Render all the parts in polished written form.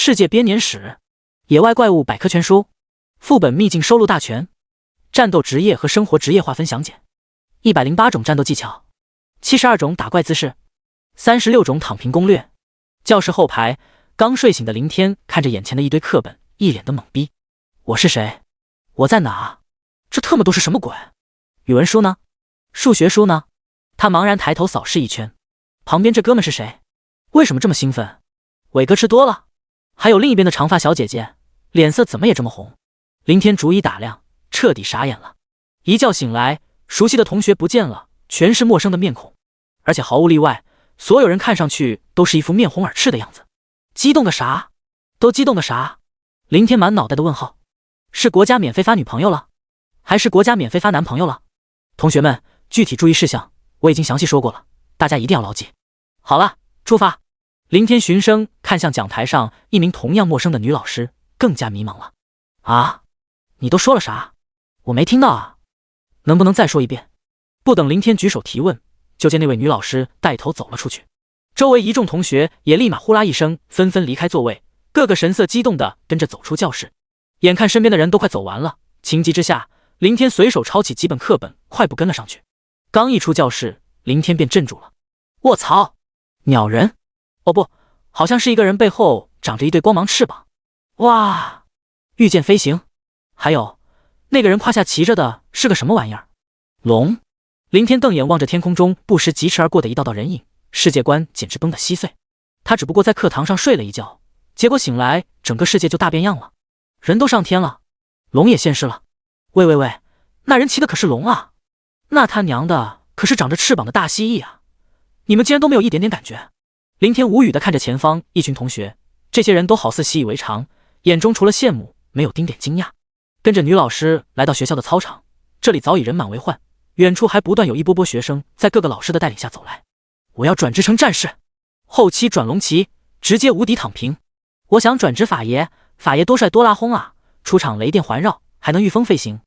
世界编年史，野外怪物百科全书，副本秘境收录大全，战斗职业和生活职业划分详解，108种战斗技巧，72种打怪姿势，36种躺平攻略。教室后排，刚睡醒的林天看着眼前的一堆课本，一脸的懵逼。我是谁？我在哪？这特么都是什么鬼？语文书呢？数学书呢？他茫然抬头扫视一圈，旁边这哥们是谁？为什么这么兴奋？伟哥吃多了？还有另一边的长发小姐姐，脸色怎么也这么红？林天逐一打量，彻底傻眼了。一觉醒来，熟悉的同学不见了，全是陌生的面孔，而且毫无例外，所有人看上去都是一副面红耳赤的样子。激动个啥？都激动个啥？林天满脑袋的问号。是国家免费发女朋友了？还是国家免费发男朋友了？同学们，具体注意事项我已经详细说过了，大家一定要牢记。好了，出发。林天循声看向讲台上一名同样陌生的女老师，更加迷茫了。啊，你都说了啥？我没听到啊，能不能再说一遍？不等林天举手提问，就见那位女老师带头走了出去。周围一众同学也立马呼啦一声，纷纷离开座位，个个神色激动地跟着走出教室。眼看身边的人都快走完了，情急之下，林天随手抄起几本课本，快步跟了上去。刚一出教室，林天便镇住了。卧槽，鸟人？哦不，好像是一个人背后长着一对光芒翅膀。哇，御剑飞行。还有，那个人胯下骑着的是个什么玩意儿？龙？林天瞪眼望着天空中不时疾驰而过的一道道人影，世界观简直崩得稀碎。他只不过在课堂上睡了一觉，结果醒来整个世界就大变样了。人都上天了，龙也现世了。喂，那人骑的可是龙啊，那他娘的可是长着翅膀的大蜥蜴啊！你们竟然都没有一点点感觉？林天无语地看着前方一群同学，这些人都好似习以为常，眼中除了羡慕没有丁点惊讶。跟着女老师来到学校的操场，这里早已人满为患，远处还不断有一波波学生在各个老师的带领下走来。我要转职成战士，后期转龙骑，直接无敌躺平。我想转职法爷，法爷多帅多拉轰啊，出场雷电环绕，还能御风飞行。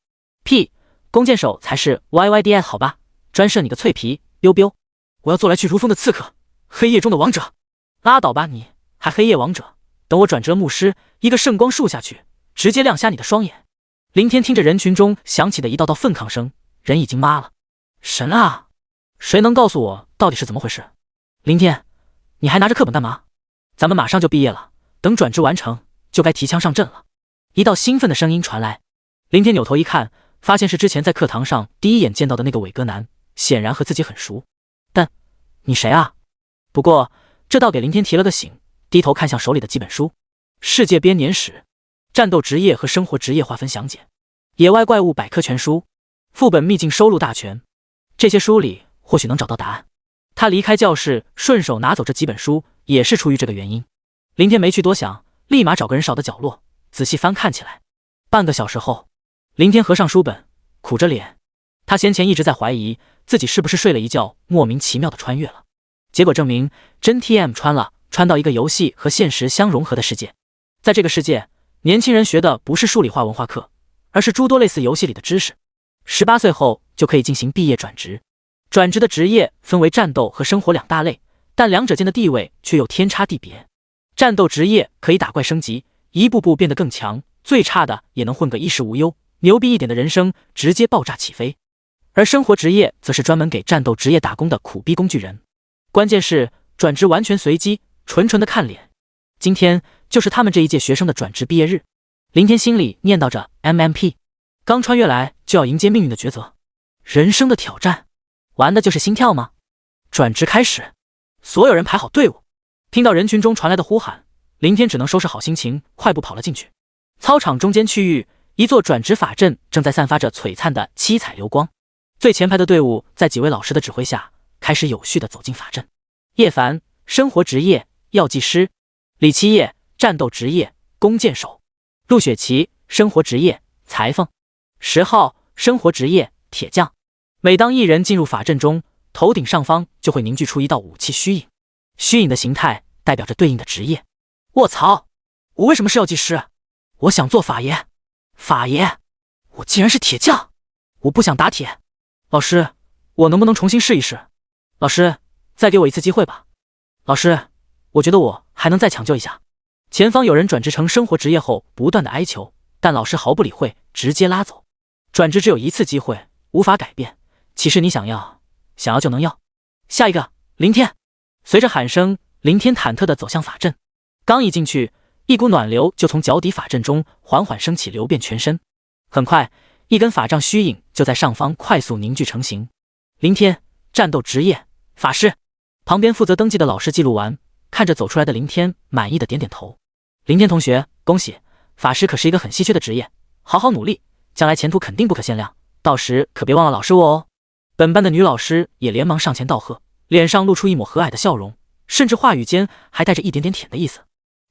屁，弓箭手才是 YYDS 好吧，专射你个脆皮biu biu。我要做来去如风的刺客，黑夜中的王者。拉倒吧你，还黑夜王者，等我转职了牧师，一个圣光束下去，直接亮瞎你的双眼。林天听着人群中响起的一道道愤抗声，人已经麻了。神啊，谁能告诉我到底是怎么回事？林天，你还拿着课本干嘛？咱们马上就毕业了，等转职完成就该提枪上阵了。一道兴奋的声音传来，林天扭头一看，发现是之前在课堂上第一眼见到的那个伟哥男，显然和自己很熟。但你谁啊？不过这倒给林天提了个醒，低头看向手里的几本书，世界编年史，战斗职业和生活职业划分详解，野外怪物百科全书，副本秘境收录大全。这些书里或许能找到答案。他离开教室，顺手拿走这几本书，也是出于这个原因。林天没去多想，立马找个人少的角落，仔细翻看起来。半个小时后，林天合上书本，苦着脸。他先前一直在怀疑自己是不是睡了一觉，莫名其妙的穿越了。结果证明真 TM 穿到一个游戏和现实相融合的世界。在这个世界，年轻人学的不是数理化文化课，而是诸多类似游戏里的知识。18岁后就可以进行毕业转职。转职的职业分为战斗和生活两大类，但两者间的地位却又天差地别。战斗职业可以打怪升级，一步步变得更强，最差的也能混个衣食无忧，牛逼一点的人生直接爆炸起飞。而生活职业则是专门给战斗职业打工的苦逼工具人。关键是转职完全随机，纯纯的看脸。今天就是他们这一届学生的转职毕业日。林天心里念叨着 MMP， 刚穿越来就要迎接命运的抉择，人生的挑战，玩的就是心跳吗？转职开始，所有人排好队伍。听到人群中传来的呼喊，林天只能收拾好心情，快步跑了进去。操场中间区域，一座转职法阵正在散发着璀璨的七彩流光。最前排的队伍在几位老师的指挥下，开始有序地走进法阵。叶凡，生活职业药剂师；李七叶，战斗职业弓箭手；陆雪琪，生活职业裁缝；10号，生活职业铁匠。每当一人进入法阵中，头顶上方就会凝聚出一道武器虚影，虚影的形态代表着对应的职业。卧槽，我为什么是药剂师？我想做法爷。法爷，我竟然是铁匠！我不想打铁。老师，我能不能重新试一试？老师，再给我一次机会吧。老师，我觉得我还能再抢救一下。前方有人转职成生活职业后不断的哀求，但老师毫不理会，直接拉走。转职只有一次机会，无法改变。岂是你想要就能要？下一个，林天。随着喊声，林天忐忑地走向法阵。刚一进去，一股暖流就从脚底法阵中缓缓升起，流遍全身。很快，一根法杖虚影就在上方快速凝聚成型。林天，战斗职业法师。旁边负责登记的老师记录完，看着走出来的林天，满意的点点头。林天同学，恭喜！法师可是一个很稀缺的职业，好好努力，将来前途肯定不可限量，到时可别忘了老师我哦。本班的女老师也连忙上前道贺，脸上露出一抹和蔼的笑容，甚至话语间还带着一点点舔的意思。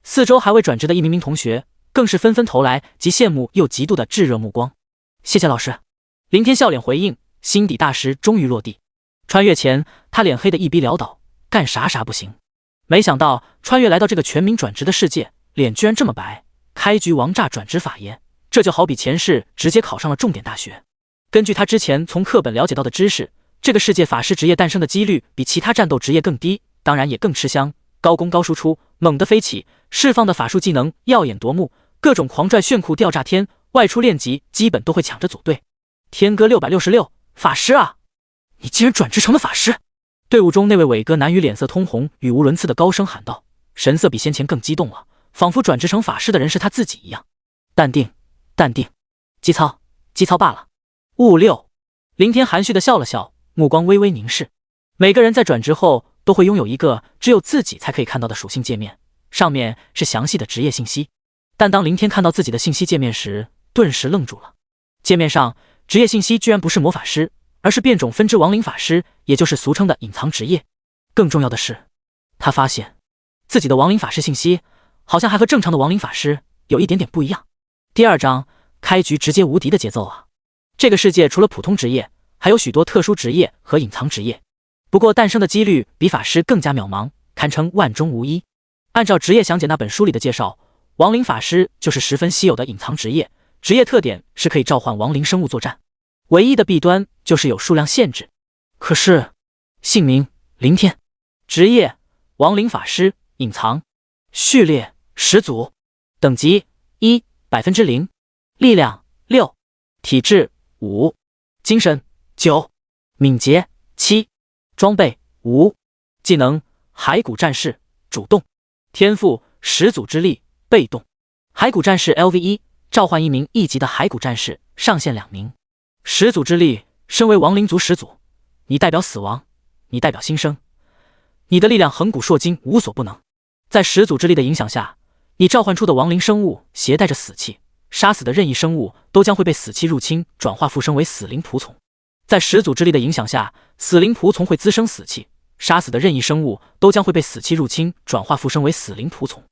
四周还未转职的一名名同学更是纷纷投来既羡慕又嫉妒的炙热目光。谢谢老师。林天笑脸回应，心底大石终于落地。穿越前，他脸黑的一逼潦倒，干啥不行。没想到穿越来到这个全民转职的世界，脸居然这么白。开局王炸转职法爷，这就好比前世直接考上了重点大学。根据他之前从课本了解到的知识，这个世界法师职业诞生的几率比其他战斗职业更低，当然也更吃香。高攻高输出，猛地飞起，释放的法术技能耀眼夺目，各种狂拽炫酷吊炸天，外出练级基本都会抢着组队。天哥666，法师啊！你竟然转职成了法师！队伍中那位伟哥男语脸色通红，语无伦次的高声喊道，神色比先前更激动了，仿佛转职成法师的人是他自己一样。淡定，淡定，基操罢了。56，林天含蓄的笑了笑，目光微微凝视。每个人在转职后都会拥有一个只有自己才可以看到的属性界面，上面是详细的职业信息。但当林天看到自己的信息界面时，顿时愣住了。界面上职业信息居然不是魔法师，而是变种分支亡灵法师，也就是俗称的隐藏职业。更重要的是，他发现自己的亡灵法师信息好像还和正常的亡灵法师有一点点不一样。第二章开局直接无敌的节奏啊！这个世界除了普通职业，还有许多特殊职业和隐藏职业，不过诞生的几率比法师更加渺茫，堪称万中无一。按照职业详解那本书里的介绍，亡灵法师就是十分稀有的隐藏职业，职业特点是可以召唤亡灵生物作战，唯一的弊端就是有数量限制。可是姓名林天，职业亡灵法师，隐藏，序列始祖，等级1 0%， 力量6，体质5，精神9，敏捷7，装备5，技能骸骨战士主动，天赋始祖之力被动。骸骨战士 LV1， 召唤一名1级的骸骨战士，上限2名。始祖之力，身为亡灵族始祖，你代表死亡，你代表新生，你的力量横古烁今，无所不能。在始祖之力的影响下，你召唤出的亡灵生物携带着死气，杀死的任意生物都将会被死气入侵，转化附身为死灵仆从。在始祖之力的影响下，死灵仆从会滋生死气，杀死的任意生物都将会被死气入侵，转化附身为死灵仆从。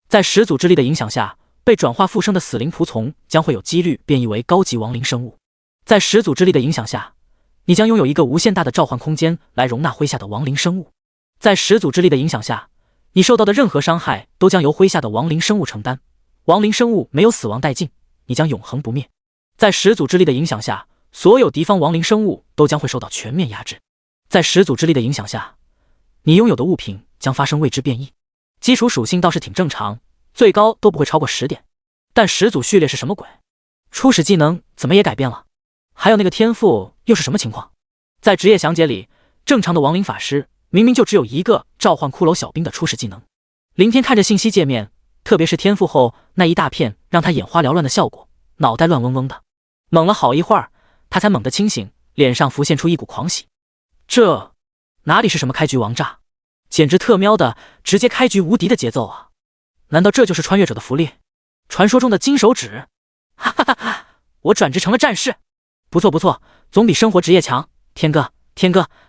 在始祖之力的影响下，被转化附身的死灵仆从将会有几率变异为高级亡灵生物。在始祖之力的影响下，你将拥有一个无限大的召唤空间来容纳麾下的亡灵生物。在始祖之力的影响下，你受到的任何伤害都将由麾下的亡灵生物承担，亡灵生物没有死亡殆尽，你将永恒不灭。在始祖之力的影响下，所有敌方亡灵生物都将会受到全面压制。在始祖之力的影响下，你拥有的物品将发生未知变异。基础属性倒是挺正常，最高都不会超过10点。但始祖序列是什么鬼？初始技能怎么也改变了？还有那个天赋又是什么情况？在职业详解里，正常的亡灵法师明明就只有一个召唤骷髅小兵的初始技能。林天看着信息界面，特别是天赋后那一大片让他眼花缭乱的效果，脑袋乱嗡嗡的。猛了好一会儿，他才猛地清醒，脸上浮现出一股狂喜。这哪里是什么开局王炸，简直特喵的直接开局无敌的节奏啊！难道这就是穿越者的福利？传说中的金手指？哈哈哈哈！我转职成了战士，不错不错，总比生活职业强。天哥，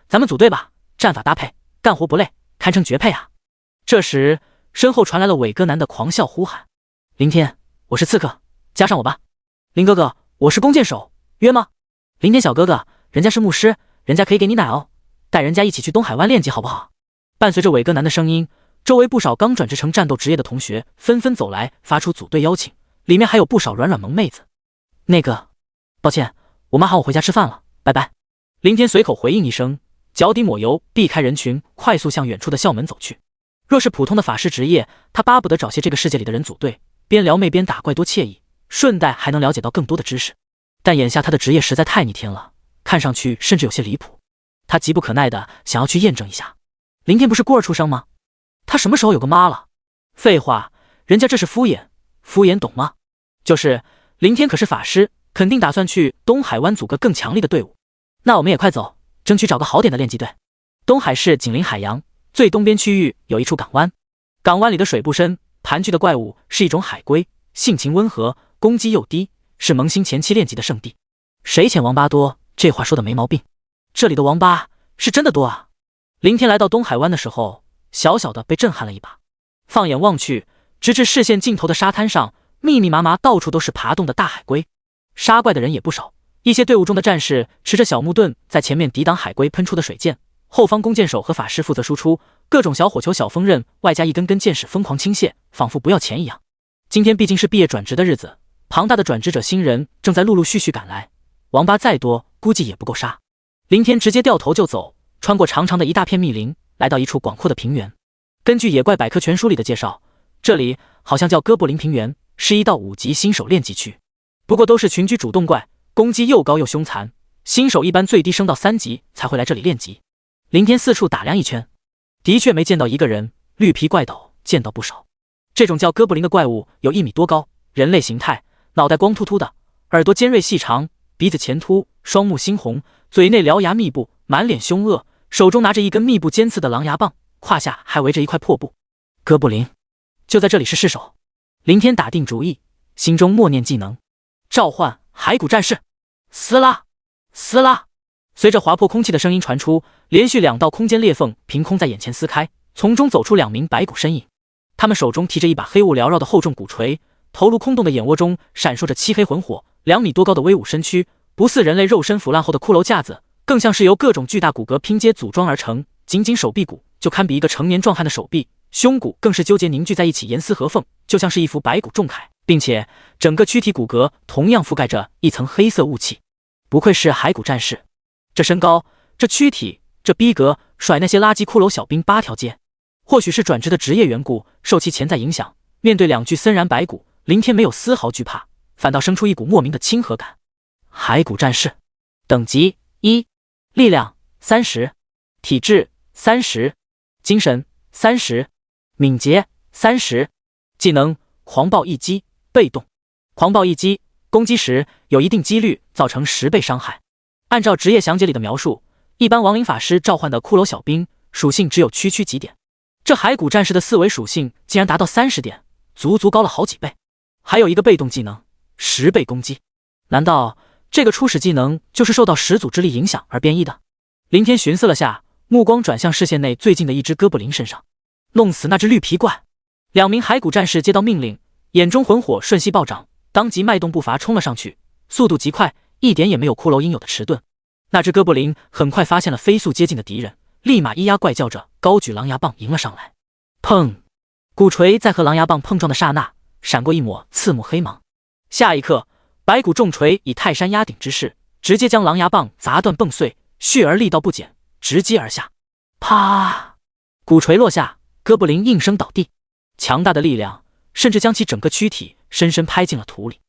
咱们组队吧，战法搭配，干活不累，堪称绝配啊！这时，身后传来了伟哥男的狂笑呼喊：“林天，我是刺客，加上我吧！林哥哥，我是弓箭手，约吗？林天小哥哥，人家是牧师，人家可以给你奶哦，带人家一起去东海湾练级好不好？”伴随着伟哥男的声音，周围不少刚转职成战斗职业的同学纷纷走来，发出组队邀请，里面还有不少软萌妹子。那个，抱歉，我妈喊我回家吃饭了，拜拜。林天随口回应一声，脚底抹油，避开人群，快速向远处的校门走去。若是普通的法师职业，他巴不得找些这个世界里的人组队，边撩妹边打怪多惬意，顺带还能了解到更多的知识。但眼下他的职业实在太逆天了，看上去甚至有些离谱。他急不可耐的想要去验证一下。林天不是孤儿出生吗？他什么时候有个妈了？废话，人家这是敷衍，敷衍懂吗？就是林天可是法师，肯定打算去东海湾组个更强力的队伍。那我们也快走，争取找个好点的练级队。东海市紧邻海洋，最东边区域有一处港湾，港湾里的水不深，盘踞的怪物是一种海龟，性情温和，攻击又低，是萌新前期练级的圣地。谁嫌王八多，这话说的没毛病。这里的王八是真的多啊！林天来到东海湾的时候，小小的被震撼了一把。放眼望去，直至视线尽头的沙滩上，密密麻麻到处都是爬动的大海龟。杀怪的人也不少，一些队伍中的战士持着小木盾在前面抵挡海龟喷出的水箭，后方弓箭手和法师负责输出，各种小火球小锋刃外加一根根箭矢疯狂倾泻，仿佛不要钱一样。今天毕竟是毕业转职的日子，庞大的转职者新人正在陆陆续续赶来，王八再多估计也不够杀。林天直接掉头就走，穿过长长的一大片密林，来到一处广阔的平原。根据野怪百科全书里的介绍，这里好像叫哥布林平原，是1到5级新手练级区，不过都是群居主动怪，攻击又高又凶残，新手一般最低升到3级才会来这里练级。林天四处打量一圈，的确没见到一个人，绿皮怪斗见到不少。这种叫哥布林的怪物有1米多高，人类形态，脑袋光秃秃的，耳朵尖锐细长，鼻子前凸，双目猩红，嘴内獠牙密布，满脸凶恶，手中拿着一根密布尖刺的狼牙棒，胯下还围着一块破布。哥布林就在这里是尸首。林天打定主意，心中默念技能，召唤骸骨战士。撕拉撕拉，随着划破空气的声音传出，连续2道空间裂缝凭空在眼前撕开，从中走出2名白骨身影。他们手中提着一把黑雾缭绕的厚重骨锤，头颅空洞的眼窝中闪烁着漆黑魂火，2米多高的威武身躯，不似人类肉身腐烂后的骷髅架子，更像是由各种巨大骨骼拼接组装而成。仅仅手臂骨就堪比一个成年壮汉的手臂，胸骨更是纠结凝聚在一起，严丝合缝，就像是一幅白骨重铠，并且整个躯体骨骼同样覆盖着一层黑色雾气。不愧是骸骨战士，这身高，这躯体，这逼格，甩那些垃圾骷髅小兵8条街。或许是转职的职业缘故，受其潜在影响，面对2具森然白骨，林天没有丝毫惧怕，反倒生出一股莫名的亲和感。骸骨战士，等级1，力量30，体质30，精神30，敏捷30，技能狂暴一击，被动。狂暴一击，攻击时有一定几率造成10倍伤害。按照职业详解里的描述，一般亡灵法师召唤的骷髅小兵属性只有区几点，这骸骨战士的4维属性竟然达到30点，足足高了好几倍。还有一个被动技能10倍攻击，难道这个初始技能就是受到始祖之力影响而变异的？林天寻思了下，目光转向视线内最近的一只哥布林身上，弄死那只绿皮怪。2名骸骨战士接到命令，眼中魂火瞬息暴涨，当即迈动步伐冲了上去，速度极快，一点也没有骷髅应有的迟钝。那只哥布林很快发现了飞速接近的敌人，立马咿呀怪叫着，高举狼牙棒迎了上来。砰！骨锤在和狼牙棒碰撞的刹那，闪过一抹刺目黑芒。下一刻，白骨重锤以泰山压顶之势，直接将狼牙棒砸断蹦碎，续而力道不减，直击而下。啪！骨锤落下，哥布林应声倒地。强大的力量甚至将其整个躯体深深拍进了土里，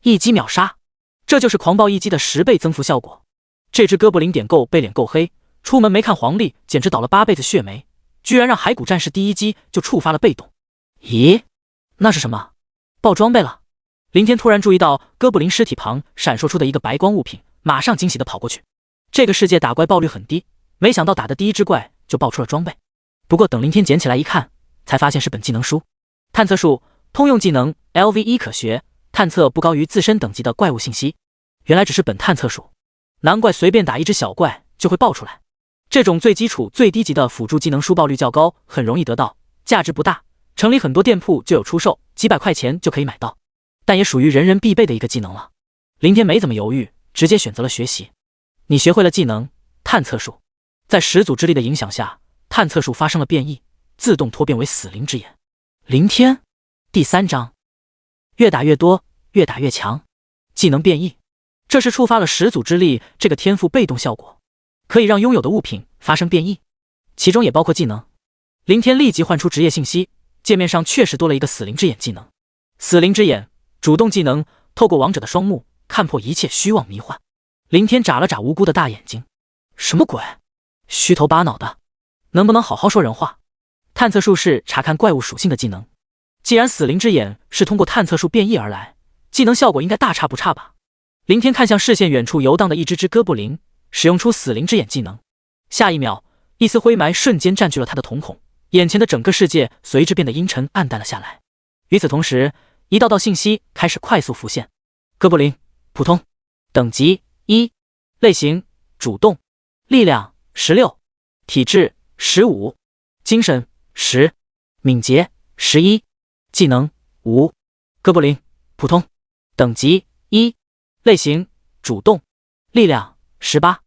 一击秒杀。这就是狂暴一击的10倍增幅效果。这只哥布林点够背脸够黑，出门没看黄历，简直倒了8辈子血霉，居然让骸骨战士第1击就触发了被动。咦，那是什么？爆装备了！林天突然注意到哥布林尸体旁闪烁出的一个白光物品，马上惊喜地跑过去。这个世界打怪爆率很低，没想到打的第1只怪就爆出了装备。不过等林天捡起来一看，才发现是本技能书。探测术，通用技能 LV1 可学，探测不高于自身等级的怪物信息。原来只是本探测术，难怪随便打一只小怪就会爆出来。这种最基础最低级的辅助技能书爆率较高，很容易得到，价值不大，城里很多店铺就有出售，几百块钱就可以买到，但也属于人人必备的一个技能了。林天没怎么犹豫，直接选择了学习。你学会了技能探测术，在始祖之力的影响下，探测术发生了变异，自动脱变为死灵之眼。林天第3章，越打越多，越打越强。技能变异，这是触发了始祖之力这个天赋被动效果，可以让拥有的物品发生变异，其中也包括技能。林天立即换出职业信息，界面上确实多了一个死灵之眼技能。死灵之眼主动技能，透过王者的双目看破一切虚妄迷幻。林天眨了眨无辜的大眼睛，什么鬼？虚头巴脑的，能不能好好说人话？探测术是查看怪物属性的技能，既然死灵之眼是通过探测术变异而来，技能效果应该大差不差吧？林天看向视线远处游荡的一只哥布林，使用出死灵之眼技能。下一秒，一丝灰霾瞬间占据了他的瞳孔，眼前的整个世界随之变得阴沉暗淡了下来。与此同时，一道道信息开始快速浮现：哥布林，普通，等级1，类型主动，力量16，体质15，精神10，敏捷11，技能无。哥布林，普通，等级1，类型主动，力量18，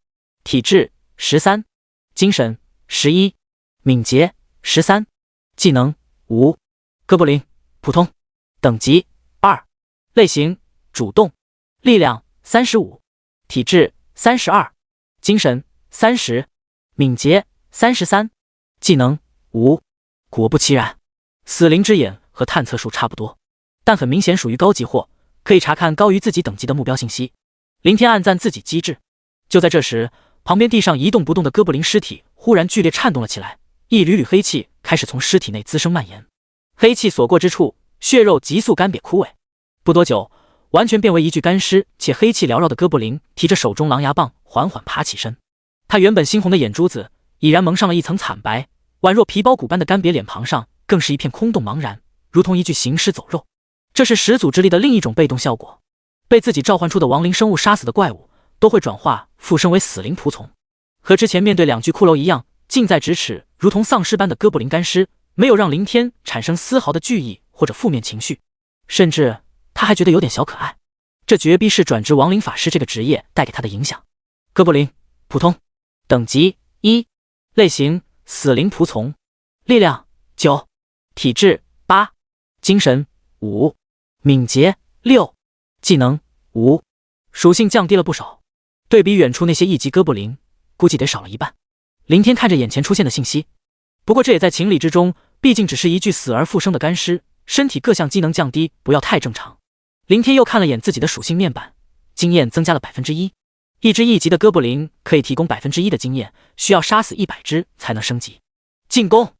体质13，精神11，敏捷13，技能无。哥布林，普通，等级2，类型主动，力量35，体质32，精神30，敏捷33，技能无。果不其然，死灵之眼和探测术差不多，但很明显属于高级货，可以查看高于自己等级的目标信息。林天暗赞自己机智。就在这时，旁边地上一动不动的哥布林尸体忽然剧烈颤动了起来，一缕缕黑气开始从尸体内滋生蔓延。黑气所过之处，血肉急速干瘪枯萎。不多久，完全变为一具干尸且黑气缭绕的哥布林提着手中狼牙棒缓缓爬起身。他原本猩红的眼珠子已然蒙上了一层惨白，宛若皮包骨般的干瘪脸庞上更是一片空洞茫然，如同一具行尸走肉。这是始祖之力的另一种被动效果，被自己召唤出的亡灵生物杀死的怪物都会转化附身为死灵仆从。和之前面对2具骷髅一样，近在咫尺如同丧尸般的哥布林干尸没有让林天产生丝毫的惧意或者负面情绪，甚至他还觉得有点小可爱。这绝逼是转职亡灵法师这个职业带给他的影响。哥布林，普通，等级1，类型死灵仆从，力量9，体质8，精神5，敏捷6，技能无。属性降低了不少，对比远处那些1级哥布林，估计得少了一半。林天看着眼前出现的信息，不过这也在情理之中，毕竟只是一具死而复生的干尸，身体各项机能降低不要太正常。林天又看了眼自己的属性面板，经验增加了 1%。 一只1级的哥布林可以提供 1% 的经验，需要杀死100只才能升级。进攻！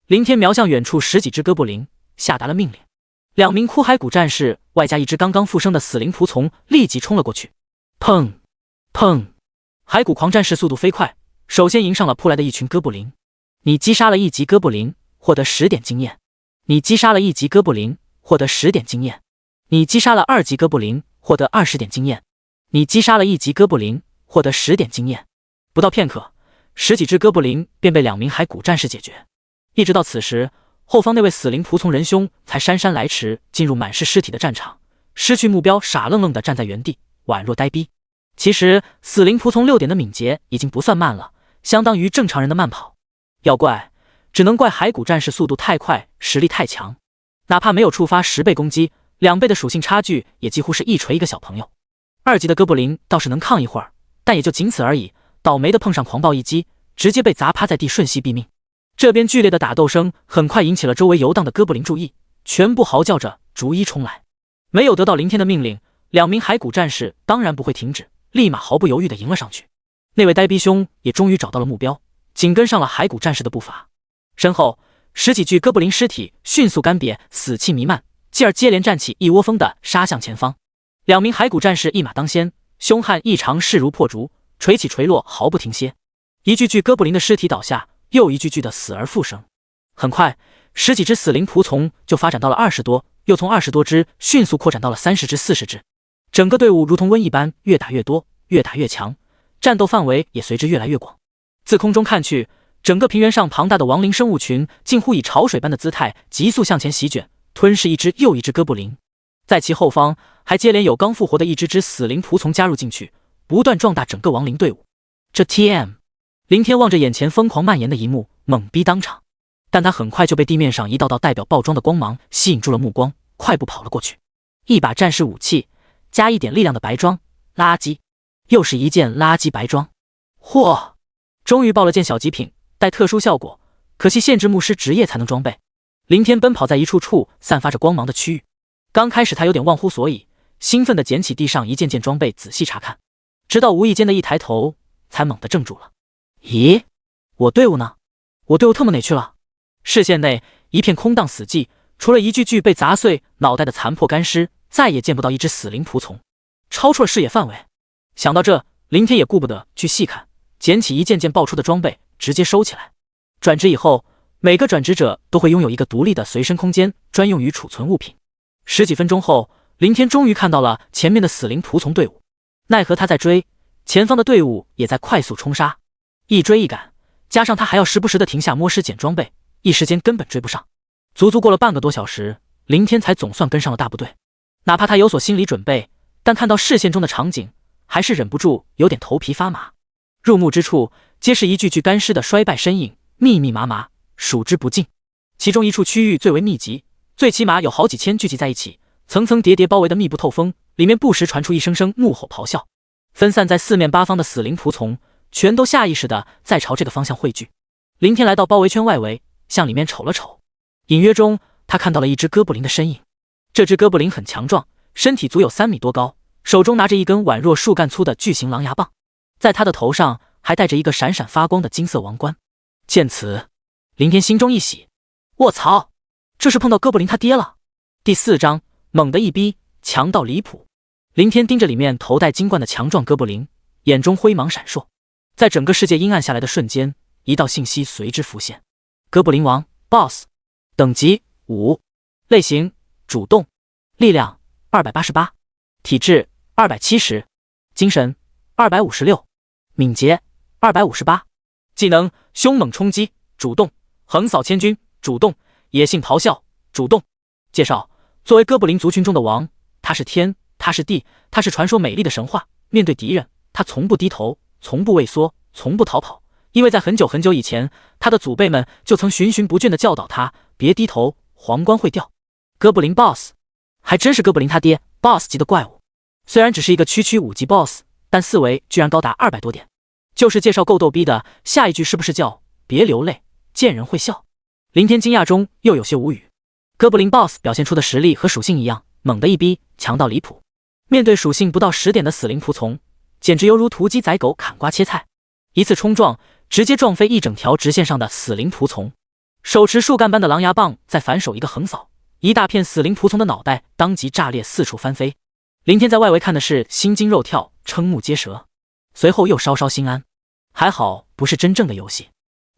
林天瞄向远处10几只哥布林，下达了命令。2名枯骸骨战士外加1只刚刚复生的死灵仆从立即冲了过去。砰砰！骸骨狂战士速度飞快，首先迎上了扑来的一群哥布林。你击杀了1级哥布林，获得10点经验。你击杀了1级哥布林，获得10点经验。你击杀了2级哥布林，获得20点经验。你击杀了1级哥布林，获得10点经验。不到片刻，10几只哥布林便被2名骸骨战士解决。一直到此时，后方那位死灵仆从仁兄才姗姗来迟进入满是尸体的战场，失去目标，傻愣愣地站在原地，宛若呆逼。其实死灵仆从6点的敏捷已经不算慢了，相当于正常人的慢跑。要怪，只能怪骸骨战士速度太快，实力太强，哪怕没有触发10倍攻击，2倍的属性差距也几乎是一锤一个小朋友。2级的哥布林倒是能抗一会儿，但也就仅此而已，倒霉的碰上狂暴一击，直接被砸趴在地，瞬息毙命。这边剧烈的打斗声很快引起了周围游荡的哥布林注意，全部嚎叫着逐一冲来。没有得到林天的命令，2名骸骨战士当然不会停止，立马毫不犹豫地迎了上去。那位呆逼兄也终于找到了目标，紧跟上了骸骨战士的步伐。身后10几具哥布林尸体迅速干瘪，死气弥漫，继而接连站起，一窝蜂地杀向前方。2名骸骨战士一马当先，凶悍异常，势如破竹，锤起锤落，毫不停歇。一具具哥布林的尸体倒下，又一具具的死而复生。很快10几只死灵仆从就发展到了20多，又从20多只迅速扩展到了30只、40只。整个队伍如同瘟疫般越打越多，越打越强，战斗范围也随之越来越广。自空中看去，整个平原上庞大的亡灵生物群近乎以潮水般的姿态急速向前席卷，吞噬一只又一只哥布林。在其后方还接连有刚复活的一只只死灵仆从加入进去，不断壮大整个亡灵队伍。这 TM， 林天望着眼前疯狂蔓延的一幕，懵逼当场。但他很快就被地面上一道道代表爆装的光芒吸引住了目光，快步跑了过去。一把战士武器加1点力量的白装，垃圾。又是一件垃圾白装。嚯！终于爆了件小极品，带特殊效果，可惜限制牧师职业才能装备。林天奔跑在一处处散发着光芒的区域，刚开始他有点忘乎所以，兴奋地捡起地上一件件装备仔细查看，直到无意间的一抬头，才猛地怔住了。咦，我队伍呢？我队伍特么哪去了？视线内一片空荡死寂，除了一具具被砸碎脑袋的残破干尸，再也见不到一只死灵仆从，超出了视野范围。想到这，林天也顾不得去细看，捡起一件件爆出的装备，直接收起来。转职以后，每个转职者都会拥有一个独立的随身空间，专用于储存物品。十几分钟后，林天终于看到了前面的死灵仆从队伍，奈何他在追，前方的队伍也在快速冲杀，一追一赶，加上他还要时不时的停下摸尸捡装备，一时间根本追不上。足足过了半个多小时，林天才总算跟上了大部队。哪怕他有所心理准备，但看到视线中的场景，还是忍不住有点头皮发麻。入目之处，皆是一具具干尸的衰败身影，密密麻麻，数之不尽。其中一处区域最为密集，最起码有好几千聚集在一起，层层叠叠包围的密不透风，里面不时传出一声声怒吼咆哮。分散在四面八方的死灵仆从全都下意识地在朝这个方向汇聚。林天来到包围圈外围，向里面瞅了瞅，隐约中他看到了一只哥布林的身影。这只哥布林很强壮，身体足有3米多高，手中拿着一根宛若树干粗的巨型狼牙棒，在他的头上还戴着一个闪闪发光的金色王冠。见此，林天心中一喜，卧槽，这是碰到哥布林他爹了。第4章猛地一逼，强到离谱。林天盯着里面头戴金冠的强壮哥布林，眼中灰芒闪烁。在整个世界阴暗下来的瞬间，一道信息随之浮现：哥布林王 BOSS， 等级5，类型主动，力量288，体质270，精神256，敏捷258，技能凶猛冲击主动，横扫千军主动，野性咆哮主动。介绍：作为哥布林族群中的王，他是天，他是地，他是传说美丽的神话。面对敌人，他从不低头，从不畏缩，从不逃跑，因为在很久很久以前，他的祖辈们就曾循循不倦地教导他，别低头，皇冠会掉。哥布林 BOSS， 还真是哥布林他爹 BOSS 级的怪物。虽然只是一个区5级 BOSS， 但4维居然高达200多点。就是介绍够逗逼的，下一句是不是叫别流泪，见人会笑？林天惊讶中又有些无语。哥布林 BOSS 表现出的实力和属性一样，猛地一逼，强到离谱。面对属性不到10点的死灵仆从，简直犹如屠鸡宰狗砍瓜切菜，一次冲撞直接撞飞一整条直线上的死灵仆从。手持树干般的狼牙棒再反手一个横扫，一大片死灵仆从的脑袋当即炸裂，四处翻飞。林天在外围看的是心惊肉跳，瞠目结舌，随后又稍稍心安，还好不是真正的游戏，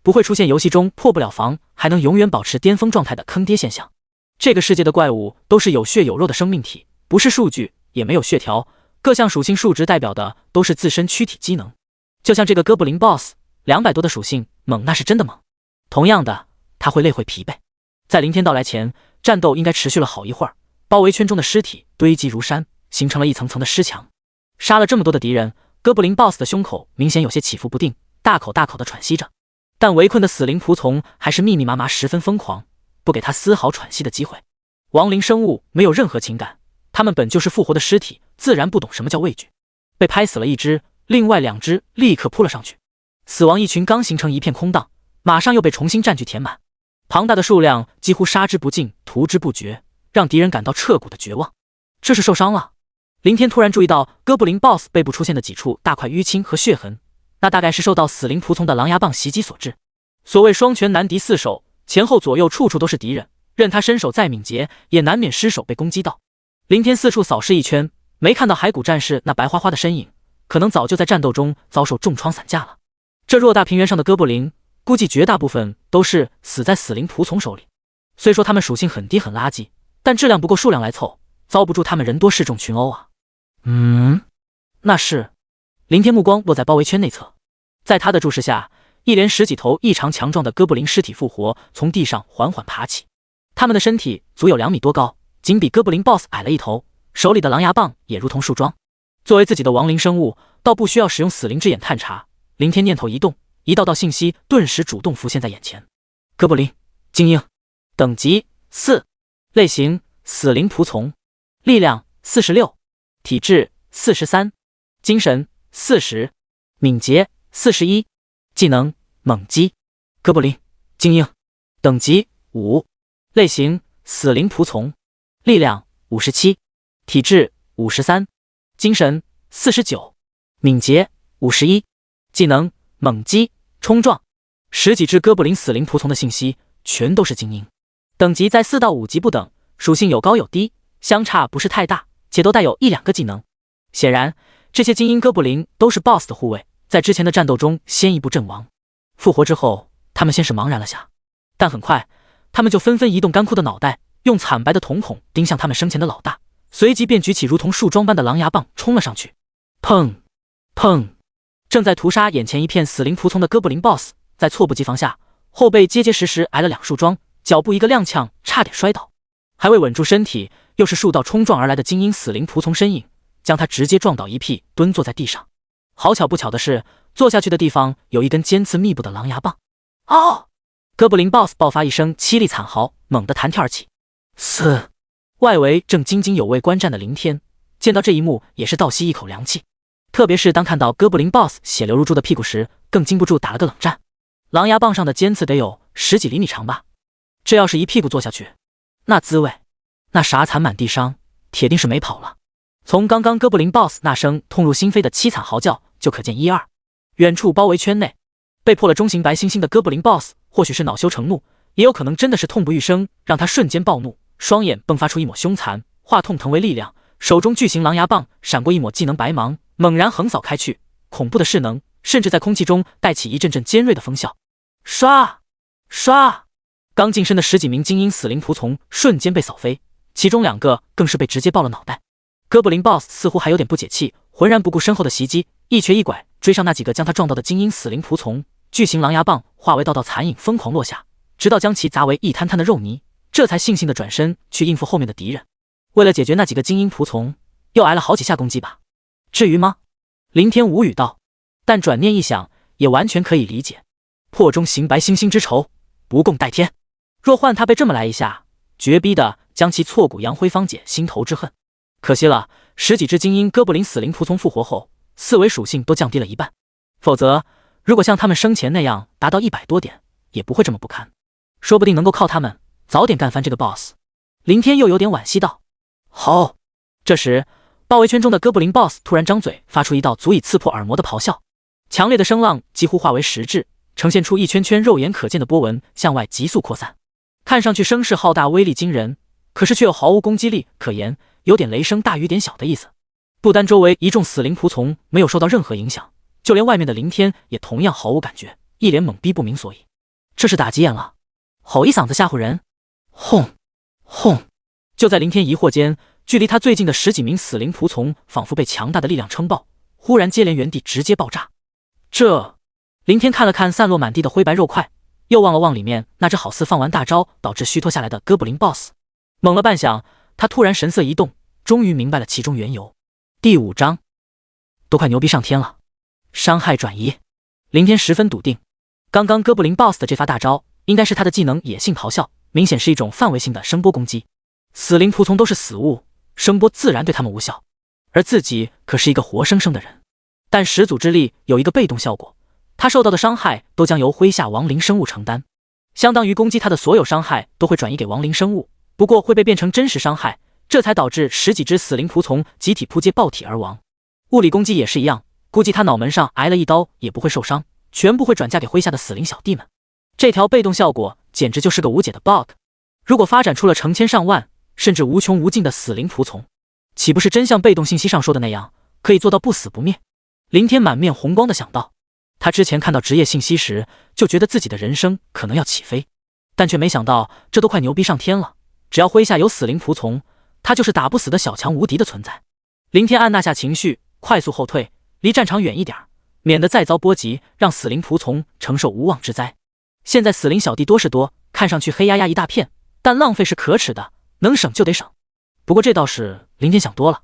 不会出现游戏中破不了防还能永远保持巅峰状态的坑爹现象。这个世界的怪物都是有血有肉的生命体，不是数据，也没有血条，各项属性数值代表的都是自身躯体机能。就像这个哥布林 BOSS 200多的属性，猛那是真的猛。同样的，他会累会疲惫。在林天到来前，战斗应该持续了好一会儿，包围圈中的尸体堆积如山，形成了一层层的尸墙。杀了这么多的敌人，哥布林 BOSS 的胸口明显有些起伏不定，大口大口地喘息着。但围困的死灵仆从还是密密麻麻，十分疯狂，不给他丝毫喘息的机会。亡灵生物没有任何情感，他们本就是复活的尸体，自然不懂什么叫畏惧。被拍死了一只，另外2只立刻扑了上去。死亡一群刚形成一片空荡，马上又被重新占据填满。庞大的数量几乎杀之不尽，屠之不绝，让敌人感到彻骨的绝望。这是受伤了。林天突然注意到哥布林 BOSS 背部出现的几处大块淤青和血痕，那大概是受到死灵仆从的狼牙棒袭击所致。所谓双拳难敌4手，前后左右处处都是敌人，任他身手再敏捷，也难免失手被攻击到。林天四处扫视一圈，没看到骸骨战士那白花花的身影，可能早就在战斗中遭受重创散架了。这偌大平原上的哥布林，估计绝大部分都是死在死灵仆从手里。虽说他们属性很低很垃圾，但质量不够数量来凑，遭不住他们人多势众群殴啊。那是。林天目光落在包围圈内侧，在他的注视下，一连10几头异常强壮的哥布林尸体复活，从地上缓缓爬起。他们的身体足有2米多高，仅比哥布林 BOSS 矮了一头，手里的狼牙棒也如同树桩。作为自己的亡灵生物，倒不需要使用死灵之眼探查。林天念头一动，一道道信息顿时主动浮现在眼前。哥布林精英，等级4，类型死灵仆从，力量46，体质43，精神40，敏捷41，技能猛击。哥布林精英，等级5，类型死灵仆从，力量57，体质53，精神49，敏捷51，技能猛击、冲撞。十几只哥布林死灵仆从的信息全都是精英，等级在4到5级不等，属性有高有低，相差不是太大，且都带有1-2个技能。显然，这些精英哥布林都是 BOSS 的护卫，在之前的战斗中先一步阵亡。复活之后，他们先是茫然了下，但很快，他们就纷纷移动干枯的脑袋，用惨白的瞳孔盯向他们生前的老大，随即便举起如同树桩般的狼牙棒冲了上去。砰砰！正在屠杀眼前一片死灵仆从的哥布林 BOSS， 在猝不及防下，后背结结实实挨了2树桩，脚步一个踉跄，差点摔倒，还未稳住身体，又是数道冲撞而来的精英死灵仆从身影，将他直接撞倒一屁，蹲坐在地上。好巧不巧的是，坐下去的地方有一根尖刺密布的狼牙棒。嗷！哥布林 BOSS 爆发一声凄厉惨嚎，猛地弹跳而起。嘶！外围正津津有味观战的凌天见到这一幕，也是倒吸一口凉气。特别是当看到哥布林 BOSS 血流如注的屁股时，更禁不住打了个冷战。狼牙棒上的尖刺得有10几厘米长吧？这要是一屁股坐下去，那滋味，那傻惨满地伤，铁定是没跑了。从刚刚哥布林 BOSS 那声痛入心扉的凄惨嚎叫就可见一二。远处包围圈内，被破了中型白星星的哥布林 BOSS 或许是恼羞成怒，也有可能真的是痛不欲生，让他瞬间暴怒，双眼迸发出一抹凶残，化痛腾为力量，手中巨型狼牙棒闪过一抹技能白芒，猛然横扫开去，恐怖的势能甚至在空气中带起一阵阵尖锐的风啸。唰唰！刚近身的10几名精英死灵仆从瞬间被扫飞，其中2个更是被直接爆了脑袋。哥布林 BOSS 似乎还有点不解气，浑然不顾身后的袭击，一瘸一拐追上那几个将他撞到的精英死灵仆从，巨型狼牙棒化为道道残影疯狂落下，直到将其砸为一滩滩的肉泥，这才悻悻地转身去应付后面的敌人。为了解决那几个精英仆从，又挨了好几下攻击吧？至于吗？林天无语道，但转念一想，也完全可以理解。破中行白星星之仇，不共戴天。若换他被这么来一下，绝逼的将其挫骨扬灰方解心头之恨。可惜了，10几只精英哥布林死灵仆从复活后，4维属性都降低了一半，否则如果像他们生前那样达到100多点，也不会这么不堪，说不定能够靠他们早点干翻这个 BOSS。 林天又有点惋惜道。好。这时包围圈中的哥布林 BOSS 突然张嘴发出一道足以刺破耳膜的咆哮，强烈的声浪几乎化为实质，呈现出一圈圈肉眼可见的波纹向外急速扩散，看上去声势浩大，威力惊人，可是却又毫无攻击力可言，有点雷声大雨点小的意思。不单周围一众死灵仆从没有受到任何影响，就连外面的林天也同样毫无感觉，一脸懵逼不明所以。这是打急眼了？吼一嗓子吓唬人？轰轰！就在林天疑惑间，距离他最近的10几名死灵仆从仿佛被强大的力量撑爆，忽然接连原地直接爆炸。这……林天看了看散落满地的灰白肉块，又望了望里面那只好似放完大招导致虚脱下来的哥布林 BOSS， 猛了半晌，他突然神色一动，终于明白了其中缘由。第5章，都快牛逼上天了。伤害转移，林天十分笃定，刚刚哥布林 BOSS 的这发大招应该是他的技能野性咆哮，明显是一种范围性的声波攻击。死灵仆从都是死物，声波自然对他们无效，而自己可是一个活生生的人。但始祖之力有一个被动效果，他受到的伤害都将由麾下亡灵生物承担，相当于攻击他的所有伤害都会转移给亡灵生物，不过会被变成真实伤害，这才导致10几只死灵仆从集体扑街爆体而亡。物理攻击也是一样，估计他脑门上挨了一刀也不会受伤，全部会转嫁给麾下的死灵小弟们。这条被动效果简直就是个无解的 bug， 如果发展出了成千上万甚至无穷无尽的死灵仆从，岂不是真像被动信息上说的那样，可以做到不死不灭？林天满面红光地想到，他之前看到职业信息时就觉得自己的人生可能要起飞，但却没想到这都快牛逼上天了，只要麾下有死灵仆从，他就是打不死的小强无敌的存在。林天按捺下情绪，快速后退，离战场远一点，免得再遭波及，让死灵仆从承受无妄之灾。现在死灵小弟多是多，看上去黑压压一大片，但浪费是可耻的，能省就得省。不过这倒是林天想多了。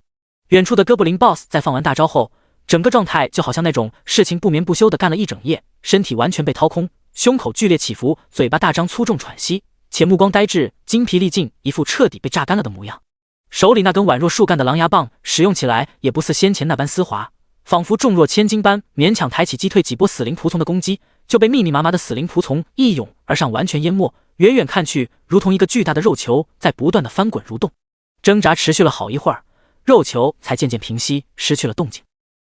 远处的哥布林 BOSS 在放完大招后，整个状态就好像那种事情不眠不休地干了一整夜，身体完全被掏空，胸口剧烈起伏，嘴巴大张粗重喘息，且目光呆滞，精疲力尽，一副彻底被榨干了的模样。手里那根宛若树干的狼牙棒使用起来也不似先前那般丝滑，仿佛重若千斤般勉强抬起击退几波死灵仆从的攻击，就被密密麻麻的死灵仆从一涌而上完全淹没，远远看去如同一个巨大的肉球在不断的翻滚蠕动。挣扎持续了好一会儿，肉球才渐渐平息，失去了动静。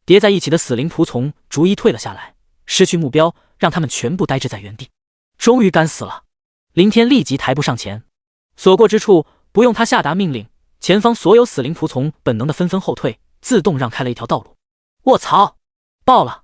叠在一起的死灵仆从逐一退了下来，失去目标让他们全部呆滞在原地。终于干死了！林天立即抬步上前，所过之处不用他下达命令，前方所有死灵仆从本能的纷纷后退，自动让开了一条道路。卧槽！爆了！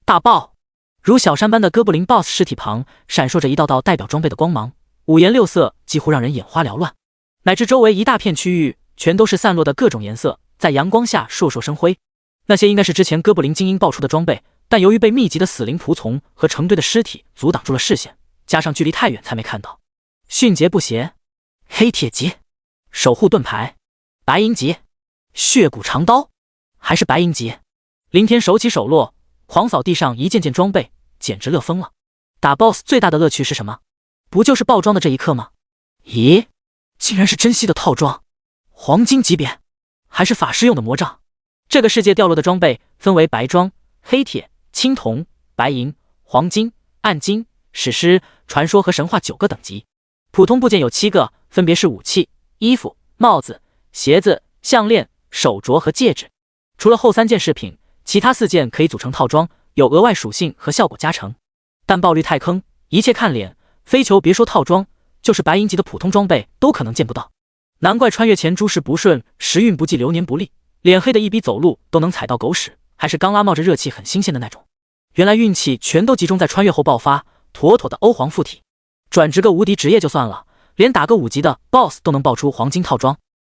大爆！如小山般的哥布林 BOSS 尸体旁闪烁着一道道代表装备的光芒，五颜六色，几乎让人眼花缭乱，乃至周围一大片区域全都是散落的各种颜色，在阳光下烁烁生辉。那些应该是之前哥布林精英爆出的装备，但由于被密集的死灵仆从和成堆的尸体阻挡住了视线，加上距离太远才没看到。迅捷不协、黑铁戟、守护盾牌、白银戟、血骨长刀，还是白银戟。林天手起手落，狂扫地上一件件装备，简直乐疯了。打 BOSS 最大的乐趣是什么？不就是爆装的这一刻吗？咦，竟然是珍稀的套装，黄金级别，还是法师用的魔杖。这个世界掉落的装备分为白装、黑铁、青铜、白银、黄金、暗金、史诗、传说和神话9个等级。普通部件有7个，分别是武器、衣服、帽子、鞋子、项链、手镯和戒指。除了后3件饰品，其他4件可以组成套装，有额外属性和效果加成。但爆率太坑，一切看脸，非求别说套装，就是白银级的普通装备都可能见不到。难怪穿越前诸事不顺，时运不济，流年不利，脸黑的一逼走路都能踩到狗屎，还是刚拉冒着热气很新鲜的那种。原来运气全都集中在穿越后爆发，妥妥的欧皇附体。转职个无敌职业就算了，连打个5级的 BOSS 都能爆出黄金套装。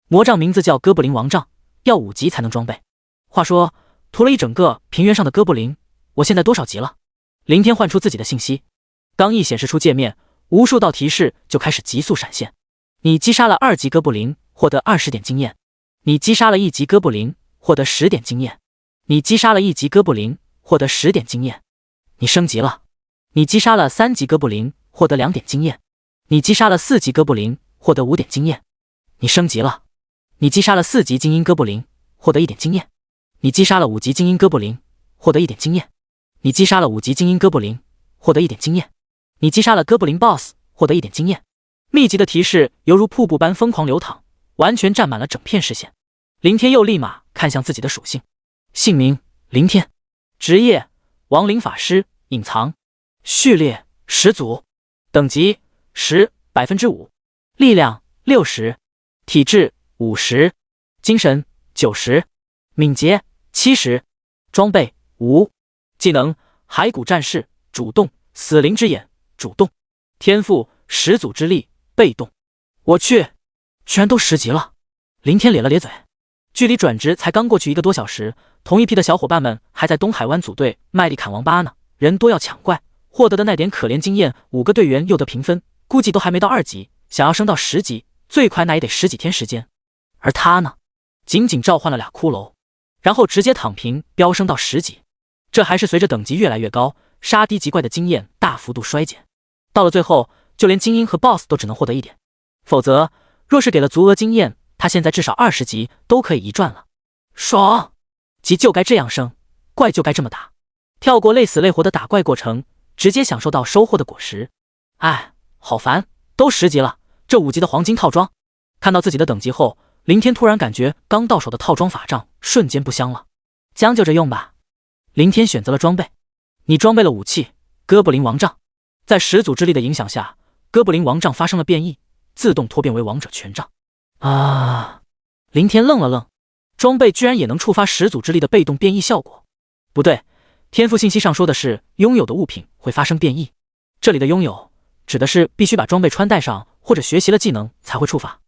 魔杖名字叫哥布林王杖，要5级才能装备。话说屠了一整个平原上的哥布林，我现在多少级了？林天唤出自己的信息，刚一显示出界面，无数道提示就开始急速闪现。你击杀了2级哥布林，获得20点经验。你击杀了1级哥布林，获得10点经验。你击杀了1级哥布林，获得10点经验。你升级了。你击杀了3级哥布林，获得2点经验。你击杀了4级哥布林，获得5点经验。你升级了。你击杀了4级精英哥布林，获得1点经验。你击杀了5级精英哥布林，获得1点经验。你击杀了5级精英哥布林，获得1点经验。你击杀了哥布林 BOSS， 获得1点经验。密集的提示犹如瀑布般疯狂流淌，完全占满了整片视线。林天又立马看向自己的属性，姓名林天，职业亡灵法师，隐藏，序列始祖，等级10 5%， 力量60，体质50，精神90，敏捷70，装备无，技能骸骨战士主动，死灵之眼主动，天赋始祖之力被动。我去，居然都10级了！林天咧了咧嘴，距离转职才刚过去1个多小时，同一批的小伙伴们还在东海湾组队卖力砍王八呢，人多要抢怪，获得的那点可怜经验，5个队员又得评分，估计都还没到2级，想要升到10级，最快那也得10几天时间。而他呢，仅仅召唤了2骷髅，然后直接躺平飙升到10级，这还是随着等级越来越高，杀低级怪的经验大幅度衰减，到了最后，就连精英和 BOSS 都只能获得1点，否则若是给了足额经验，他现在至少20级都可以一赚了。爽！级就该这样升，怪就该这么打，跳过累死累活的打怪过程，直接享受到收获的果实。哎，好烦，都10级了，这5级的黄金套装。看到自己的等级后，林天突然感觉刚到手的套装法杖瞬间不香了，将就着用吧。林天选择了装备，你装备了武器哥布林王杖，在始祖之力的影响下，哥布林王杖发生了变异，自动脱变为王者权杖。啊！林天愣了愣，装备居然也能触发始祖之力的被动变异效果。不对，天赋信息上说的是拥有的物品会发生变异，这里的拥有指的是必须把装备穿戴上或者学习了技能才会触发。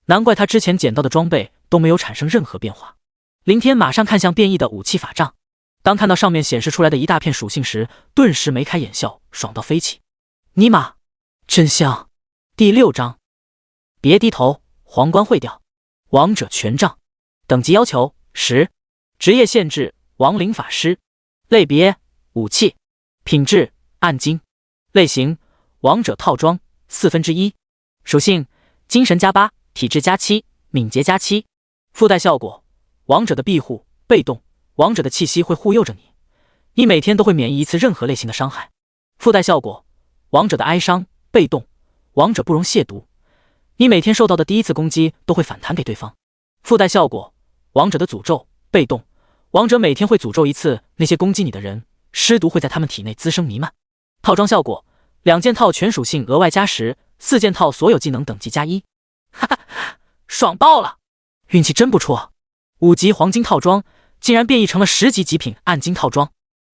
难怪他之前捡到的装备都没有产生任何变化。林天马上看向变异的武器法杖，当看到上面显示出来的一大片属性时，顿时眉开眼笑，爽到飞起。尼玛，真香！第6章，别低头，皇冠会掉。王者权杖，等级要求10，职业限制亡灵法师，类别武器，品质暗金，类型王者套装1/4，属性精神+8，体质+7，敏捷+7，附带效果王者的庇护，被动，王者的气息会护佑着你，你每天都会免疫1次任何类型的伤害。附带效果：王者的哀伤，被动，王者不容亵渎。你每天受到的第一次攻击都会反弹给对方。附带效果：王者的诅咒，被动，王者每天会诅咒一次那些攻击你的人，尸毒会在他们体内滋生弥漫。套装效果：2件套全属性额外加10，4件套所有技能等级加1。哈哈，爽爆了！运气真不错，5级黄金套装竟然变异成了10级极品暗金套装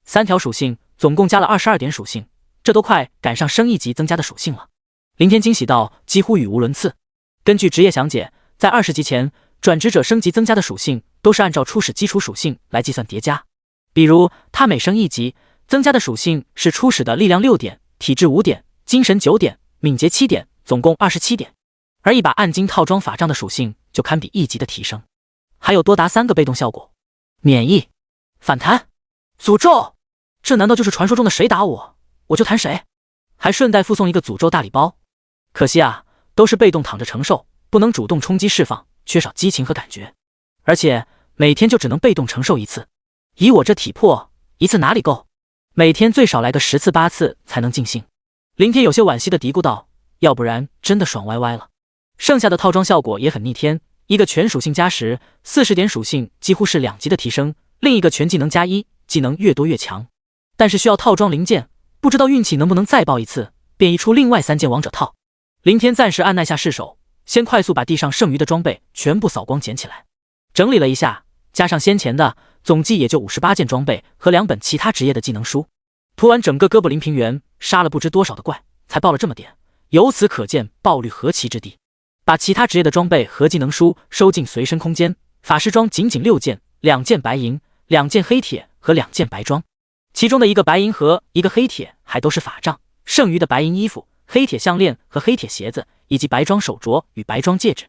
，3条属性总共加了22点属性，这都快赶上升1级增加的属性了。凌天惊喜到几乎语无伦次。根据职业详解，在20级前，转职者升级增加的属性都是按照初始基础属性来计算叠加。比如他每升1级，增加的属性是初始的力量6点、体质5点、精神9点、敏捷7点，总共27点。而一把暗金套装法杖的属性就堪比1级的提升，还有多达3个被动效果：免疫、反弹、诅咒。这难道就是传说中的谁打我，我就弹谁？还顺带附送一个诅咒大礼包。可惜啊，都是被动躺着承受，不能主动冲击释放，缺少激情和感觉。而且每天就只能被动承受1次，以我这体魄，1次哪里够？每天最少来个10次8次才能尽兴。凌天有些惋惜地嘀咕道，要不然真的爽歪歪了。剩下的套装效果也很逆天，一个全属性加10，40点属性几乎是2级的提升，另一个全技能加1，技能越多越强。但是需要套装零件，不知道运气能不能再爆1次，变异出另外3件王者套。凌天暂时按捺下势手，先快速把地上剩余的装备全部扫光捡起来，整理了一下，加上先前的，总计也就58件装备和2本其他职业的技能书。涂完整个哥布林平原，杀了不知多少的怪，才爆了这么点，由此可见爆率何其之低。把其他职业的装备和技能书收进随身空间，法师装仅6件，2件白银，2件黑铁和2件白装，其中的1个白银和1个黑铁还都是法杖，剩余的白银衣服、黑铁项链和黑铁鞋子，以及白装手镯与白装戒指。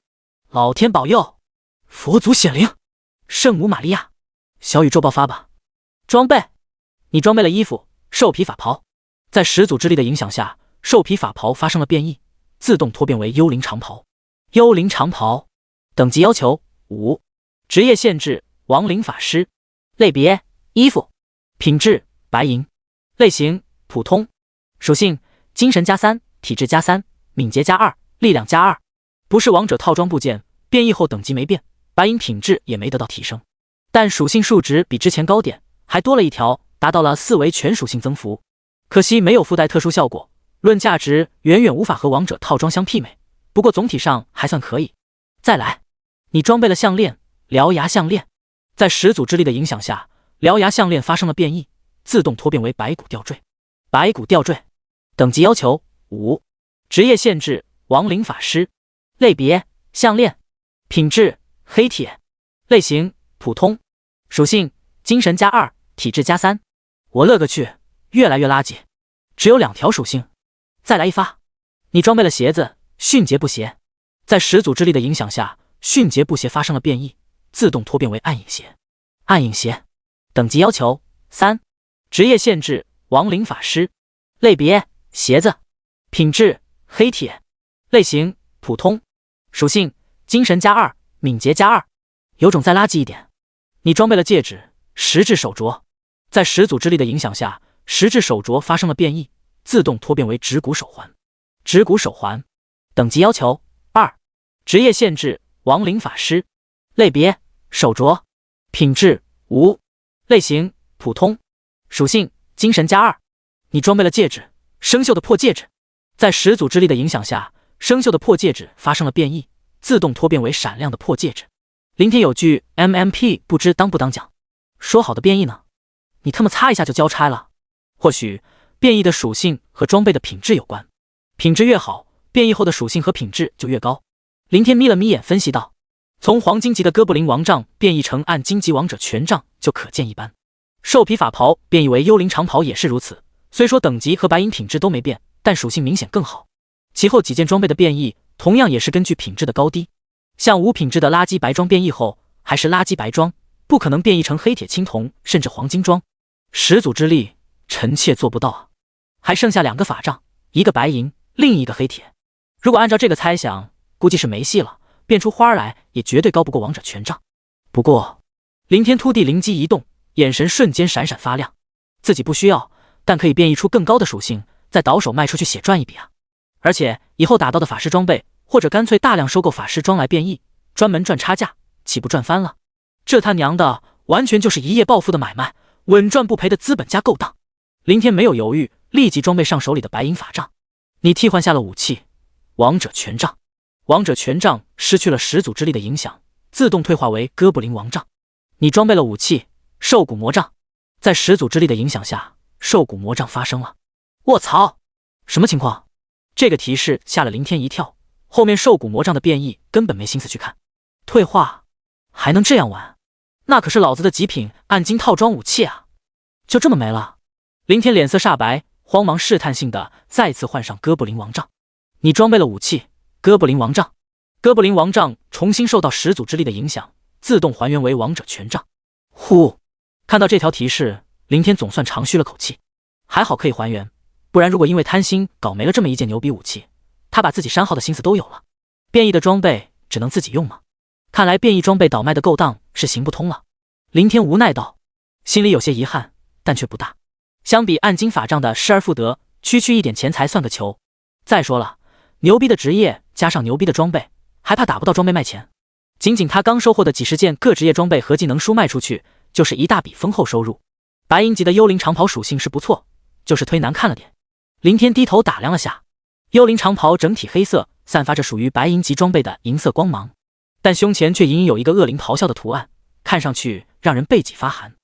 老天保佑，佛祖显灵，圣母玛利亚，小宇宙爆发吧！装备，你装备了衣服兽皮法袍，在始祖之力的影响下，兽皮法袍发生了变异，自动脱变为幽灵长袍。幽灵长袍等级要求5，职业限制亡灵法师，类别衣服，品质白银，类型普通，属性精神加3，体质加3，敏捷加2，力量加2。不是王者套装部件，变异后等级没变，白银品质也没得到提升，但属性数值比之前高点，还多了一条，达到了4维全属性增幅。可惜没有附带特殊效果，论价值远远无法和王者套装相媲美，不过总体上还算可以。再来，你装备了项链獠牙项链，在始祖之力的影响下，獠牙项链发生了变异，自动脱变为白骨吊坠。白骨吊坠等级要求5，职业限制亡灵法师，类别项链，品质黑铁，类型普通，属性精神加2，体质加3。我勒个去，越来越垃圾，只有2条属性。再来一发，你装备了鞋子迅捷布鞋，在始祖之力的影响下，迅捷布鞋发生了变异，自动脱变为暗影鞋。暗影鞋等级要求3，职业限制亡灵法师，类别鞋子，品质黑铁，类型普通，属性精神加2，敏捷加2。有种再垃圾一点，你装备了戒指十质手镯，在始祖之力的影响下，十质手镯发生了变异，自动脱变为指骨手环。指骨手环等级要求2，职业限制亡灵法师，类别手镯，品质无，类型普通，属性精神加2。你装备了戒指生锈的破戒指，在始祖之力的影响下，生锈的破戒指发生了变异，自动脱变为闪亮的破戒指。凌天有句 MMP 不知当不当讲，说好的变异呢？你他妈擦一下就交差了。或许变异的属性和装备的品质有关，品质越好，变异后的属性和品质就越高。凌天眯了眯眼分析道，从黄金级的哥布林王杖变异成暗金级王者权杖就可见一斑。兽皮法袍变异为幽灵长袍也是如此，虽说等级和白银品质都没变，但属性明显更好。其后几件装备的变异同样也是根据品质的高低，像无品质的垃圾白装变异后还是垃圾白装，不可能变异成黑铁青铜甚至黄金装。始祖之力臣妾做不到啊！还剩下2个法杖，一个白银，另一个黑铁。如果按照这个猜想，估计是没戏了，变出花来也绝对高不过王者权杖。不过凌天突地灵机一动，眼神瞬间闪闪发亮，自己不需要，但可以变异出更高的属性，再倒手卖出去血赚一笔啊！而且以后打到的法师装备，或者干脆大量收购法师装来变异，专门赚差价，岂不赚翻了？这他娘的完全就是一夜暴富的买卖，稳赚不赔的资本家勾当。林天没有犹豫，立即装备上手里的白银法杖。你替换下了武器，王者权杖。王者权杖失去了始祖之力的影响，自动退化为哥布林王杖。你装备了武器兽骨魔杖，在始祖之力的影响下，兽骨魔杖发生了。卧槽，什么情况？这个提示吓了林天一跳，后面兽骨魔杖的变异根本没心思去看。退化还能这样玩？那可是老子的极品暗金套装武器啊！就这么没了？林天脸色煞白，慌忙试探性的再次换上哥布林王杖。你装备了武器哥布林王杖。哥布林王杖重新受到始祖之力的影响，自动还原为王者权杖。呼，看到这条提示，林天总算长吁了口气，还好可以还原，不然如果因为贪心搞没了这么一件牛逼武器，他把自己删号的心思都有了。变异的装备只能自己用吗？看来变异装备倒卖的勾当是行不通了。林天无奈道，心里有些遗憾，但却不大。相比暗金法杖的失而复得，区区一点钱财算个球。再说了，牛逼的职业加上牛逼的装备，还怕打不到装备卖钱？仅仅他刚收获的几十件各职业装备合计能输卖出去，就是一大笔丰厚收入。白银级的幽灵长袍属性是不错，就是忒难看了点。林天低头打量了下，幽灵长袍整体黑色，散发着属于白银级装备的银色光芒，但胸前却隐隐有一个恶灵咆哮的图案，看上去让人背脊发寒。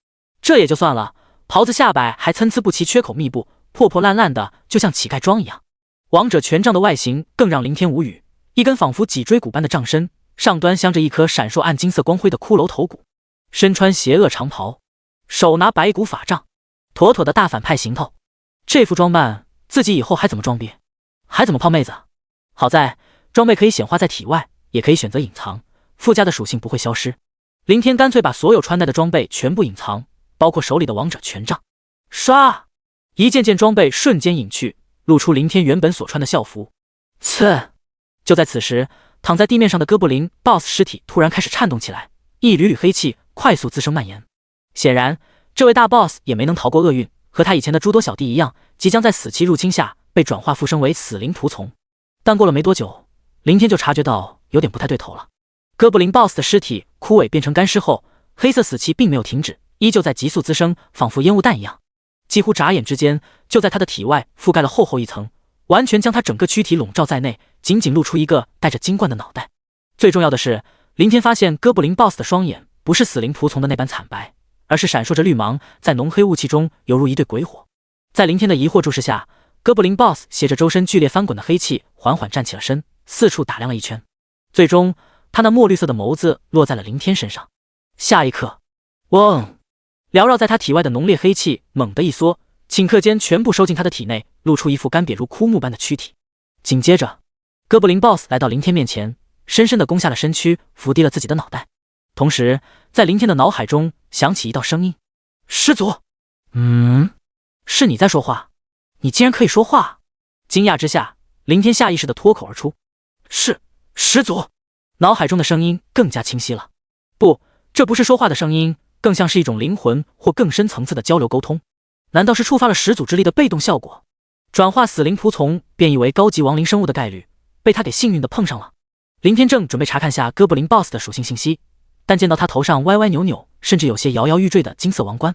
这也就算了，袍子下摆还参差不齐，缺口密布，破破烂烂的，就像乞丐装一样。王者权杖的外形更让林天无语，一根仿佛脊椎骨般的杖身，上端镶着一颗闪烁暗金色光辉的骷髅头骨，身穿邪恶长袍，手拿白骨法杖，妥妥的大反派行头。这副装扮，自己以后还怎么装逼？还怎么泡妹子？好在装备可以显化在体外，也可以选择隐藏，附加的属性不会消失。林天干脆把所有穿戴的装备全部隐藏，包括手里的王者权杖。唰，一件件装备瞬间隐去，露出林天原本所穿的校服。呲！就在此时，躺在地面上的哥布林 BOSS 尸体突然开始颤动起来，一缕缕黑气快速滋生蔓延。显然，这位大 BOSS 也没能逃过厄运，和他以前的诸多小弟一样，即将在死期入侵下被转化附身为死灵仆从。但过了没多久，林天就察觉到有点不太对头了。哥布林 BOSS 的尸体枯萎变成干尸后，黑色死气并没有停止，依旧在急速滋生，仿佛烟雾弹一样。几乎眨眼之间，就在他的体外覆盖了厚厚一层，完全将他整个躯体笼罩在内，仅仅露出一个带着金冠的脑袋。最重要的是，林天发现哥布林 BOSS 的双眼不是死灵仆从的那般惨白，而是闪烁着绿芒，在浓黑雾气中犹如一对鬼火。在林天的疑惑注视下，哥布林 BOSS 携着周身剧烈翻滚的黑气，缓缓站起了身，四处打量了一圈，最终他那墨绿色的眸子落在了林天身上。下一刻，嗡！缭绕在他体外的浓烈黑气猛地一缩，顷刻间全部收进他的体内，露出一副干瘪如枯木般的躯体。紧接着，哥布林 BOSS 来到林天面前，深深地弓下了身躯，伏低了自己的脑袋。同时，在林天的脑海中响起一道声音：“师祖，是你在说话？你竟然可以说话！”惊讶之下，林天下意识地脱口而出：“是，师祖。”脑海中的声音更加清晰了。不，这不是说话的声音，更像是一种灵魂或更深层次的交流沟通。难道是触发了始祖之力的被动效果？转化死灵仆从变异为高级亡灵生物的概率，被他给幸运地碰上了。林天正准备查看下哥布林 BOSS 的属性信息，但见到他头上歪歪扭扭，甚至有些摇摇欲坠的金色王冠，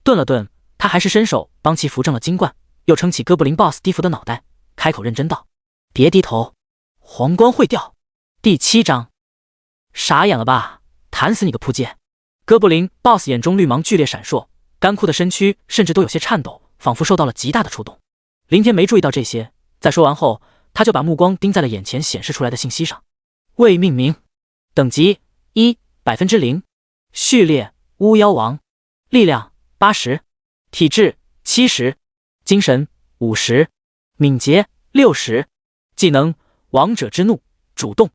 顿了顿，他还是伸手帮其扶正了金冠，又撑起哥布林 BOSS 低伏的脑袋，开口认真道：“别低头，皇冠会掉。”第7章，傻眼了吧？弹死你个扑街！哥布林 BOSS 眼中绿芒剧烈闪烁，干枯的身躯甚至都有些颤抖，仿佛受到了极大的触动。林天没注意到这些，在说完后，他就把目光盯在了眼前显示出来的信息上。未命名，等级100%，序列巫妖王，力量80，体质70，精神50，敏捷60，技能王者之怒，主动。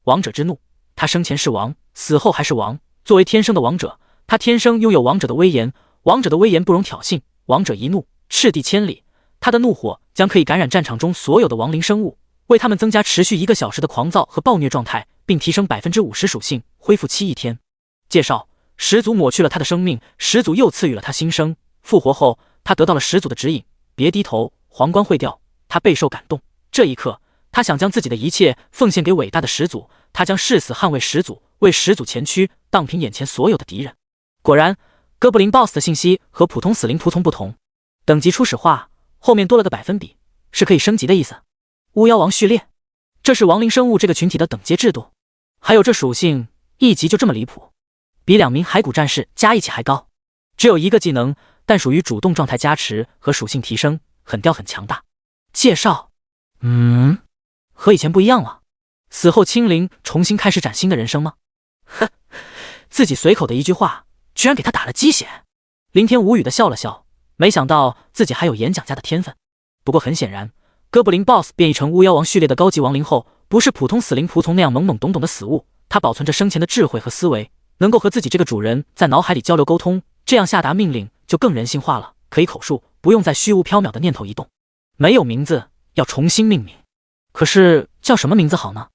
王者之怒，他生前是王，死后还是王。作为天生的王者，他天生拥有王者的威严，王者的威严不容挑衅，王者一怒，赤地千里。他的怒火将可以感染战场中所有的亡灵生物，为他们增加持续1个小时的狂躁和暴虐状态，并提升50%属性，恢复期1天。介绍：始祖抹去了他的生命，始祖又赐予了他新生。复活后，他得到了始祖的指引，别低头，皇冠会掉。他备受感动，这一刻，他想将自己的一切奉献给伟大的始祖，他将誓死捍卫始祖，为始祖前驱，荡平眼前所有的敌人。果然，哥布林 BOSS 的信息和普通死灵仆从不同，等级初始化，后面多了个百分比，是可以升级的意思。巫妖王序列，这是亡灵生物这个群体的等阶制度。还有这属性，一级就这么离谱，比2名骸骨战士加一起还高。只有一个技能，但属于主动状态加持和属性提升，很屌很强大。介绍，和以前不一样了。死后清零，重新开始崭新的人生吗？呵，自己随口的一句话，居然给他打了鸡血。林天无语的笑了笑，没想到自己还有演讲家的天分。不过很显然，哥布林 BOSS 变异成巫妖王序列的高级亡灵后，不是普通死灵仆从那样懵懵懂懂的死物，他保存着生前的智慧和思维，能够和自己这个主人在脑海里交流沟通，这样下达命令就更人性化了，可以口述，不用再虚无缥缈的念头移动。没有名字，要重新命名。可是叫什么名字好呢？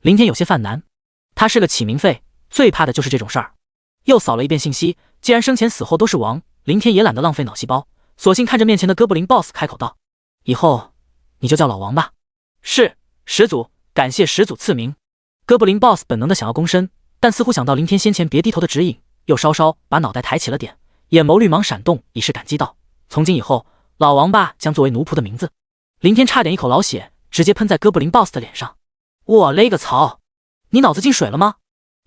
林天有些犯难，他是个起名废，最怕的就是这种事儿。又扫了一遍信息，既然生前死后都是王，林天也懒得浪费脑细胞，索性看着面前的哥布林 BOSS 开口道：“以后你就叫老王吧。”是，始祖，感谢始祖赐名。哥布林 BOSS 本能的想要躬身，但似乎想到林天先前别低头的指引，又稍稍把脑袋抬起了点，眼眸绿芒闪动，以示感激道：“从今以后，老王吧将作为奴仆的名字。”林天差点一口老血直接喷在哥布林 BOSS 的脸上。我勒个操！你脑子进水了吗？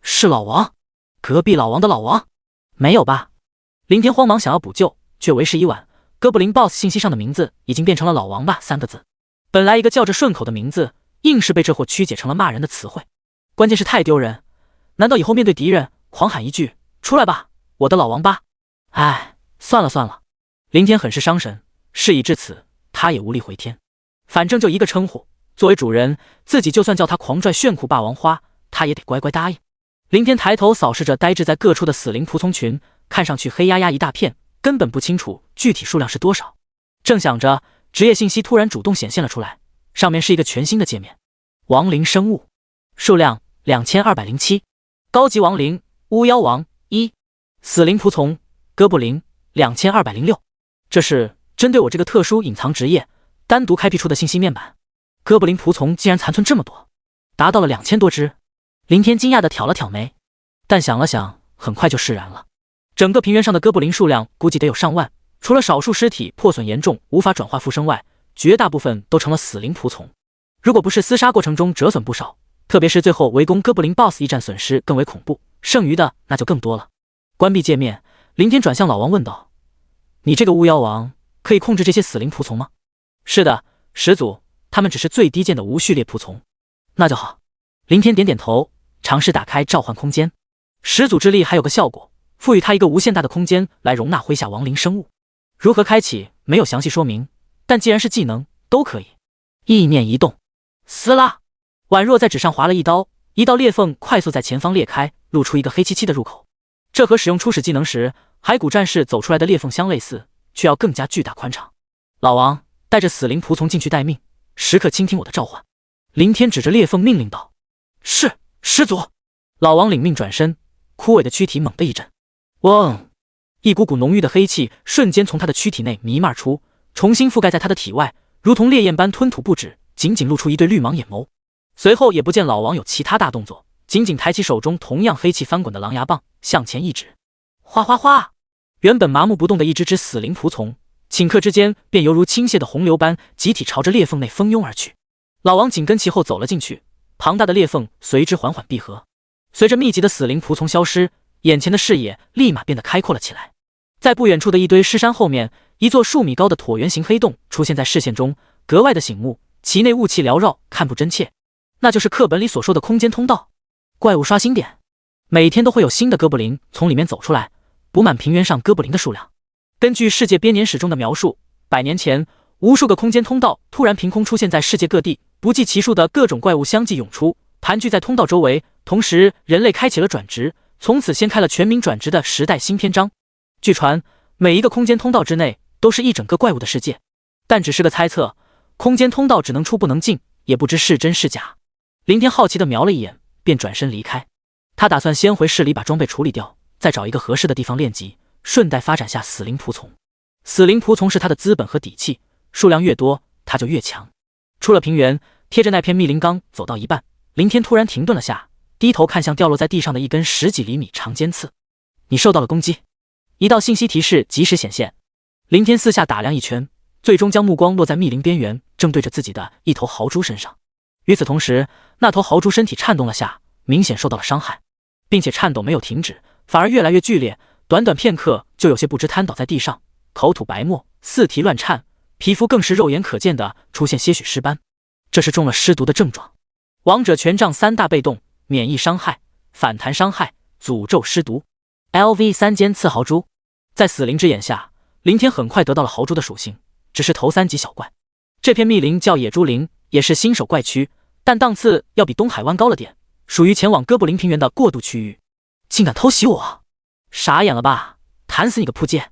是老王？隔壁老王的老王？没有吧？林天慌忙想要补救，却为时已晚。哥布林 BOSS 信息上的名字已经变成了老王吧3个字。本来一个叫着顺口的名字，硬是被这货曲解成了骂人的词汇。关键是太丢人，难道以后面对敌人狂喊一句出来吧，我的老王吧？唉，算了算了。林天很是伤神，事已至此，他也无力回天。反正就一个称呼，作为主人，自己就算叫他狂拽炫酷霸王花，他也得乖乖答应。林天抬头扫视着呆滞在各处的死灵仆从群，看上去黑压压一大片，根本不清楚具体数量是多少。正想着，职业信息突然主动显现了出来，上面是一个全新的界面：亡灵生物，数量2207，高级亡灵巫妖王1，死灵仆从哥布林2206。这是针对我这个特殊隐藏职业单独开辟出的信息面板。哥布林仆从竟然残存这么多，达到了2000多只。林天惊讶地挑了挑眉，但想了想，很快就释然了。整个平原上的哥布林数量估计得有上万，除了少数尸体破损严重无法转化复生外，绝大部分都成了死灵仆从。如果不是厮杀过程中折损不少，特别是最后围攻哥布林 BOSS 一战损失更为恐怖，剩余的那就更多了。关闭界面，林天转向老王问道：“你这个巫妖王可以控制这些死灵仆从吗？”“是的，始祖，他们只是最低贱的无序列仆从。”“那就好。”林天点点头，尝试打开召唤空间。始祖之力还有个效果，赋予他一个无限大的空间来容纳麾下亡灵生物。如何开启没有详细说明，但既然是技能，都可以。意念一动，撕拉，宛若在纸上划了一刀，一道裂缝快速在前方裂开，露出一个黑漆漆的入口。这和使用初始技能时骸骨战士走出来的裂缝相类似，却要更加巨大宽敞。老王，带着死灵仆从进去待命，时刻倾听我的召唤。林天指着裂缝命令道：“是，始祖。”老王领命转身，枯萎的躯体猛地一震，嗡！一股股浓郁的黑气瞬间从他的躯体内弥漫出，重新覆盖在他的体外，如同烈焰般吞吐不止，仅仅露出一对绿芒眼眸。随后也不见老王有其他大动作，仅仅抬起手中同样黑气翻滚的狼牙棒向前一指，哗哗哗！原本麻木不动的一只死灵仆从，顷刻之间便犹如倾泻的洪流般集体朝着裂缝内蜂拥而去。老王紧跟其后走了进去，庞大的裂缝随之缓缓闭合。随着密集的死灵仆从消失，眼前的视野立马变得开阔了起来。在不远处的一堆尸山后面，一座数米高的椭圆形黑洞出现在视线中，格外的醒目，其内雾气缭绕，看不真切。那就是课本里所说的空间通道。怪物刷新点，每天都会有新的哥布林从里面走出来，补满平原上哥布林的数量。根据世界编年史中的描述，100年前，无数个空间通道突然凭空出现在世界各地，不计其数的各种怪物相继涌出，盘踞在通道周围。同时，人类开启了转职，从此掀开了全民转职的时代新篇章。据传，每一个空间通道之内都是一整个怪物的世界，但只是个猜测，空间通道只能出不能进，也不知是真是假。林天好奇地瞄了一眼，便转身离开。他打算先回市里把装备处理掉，再找一个合适的地方练级，顺带发展下死灵仆从。死灵仆从是他的资本和底气，数量越多，他就越强。出了平原，贴着那片密林刚走到一半，林天突然停顿了下，低头看向掉落在地上的一根10几厘米长尖刺。你受到了攻击，一道信息提示及时显现。林天四下打量一圈，最终将目光落在密林边缘正对着自己的一头豪猪身上。与此同时，那头豪猪身体颤动了下，明显受到了伤害，并且颤抖没有停止，反而越来越剧烈，短短片刻就有些不知瘫倒在地上，口吐白沫，四蹄乱颤，皮肤更是肉眼可见的出现些许尸斑，这是中了尸毒的症状。王者权杖3大被动：免疫伤害、反弹伤害、诅咒尸毒。LV3尖刺豪猪，在死灵之眼下，林天很快得到了豪猪的属性，只是头3级小怪。这片密林叫野猪林，也是新手怪区，但档次要比东海湾高了点，属于前往哥布林平原的过渡区域。竟敢偷袭我，傻眼了吧？弹死你个扑街！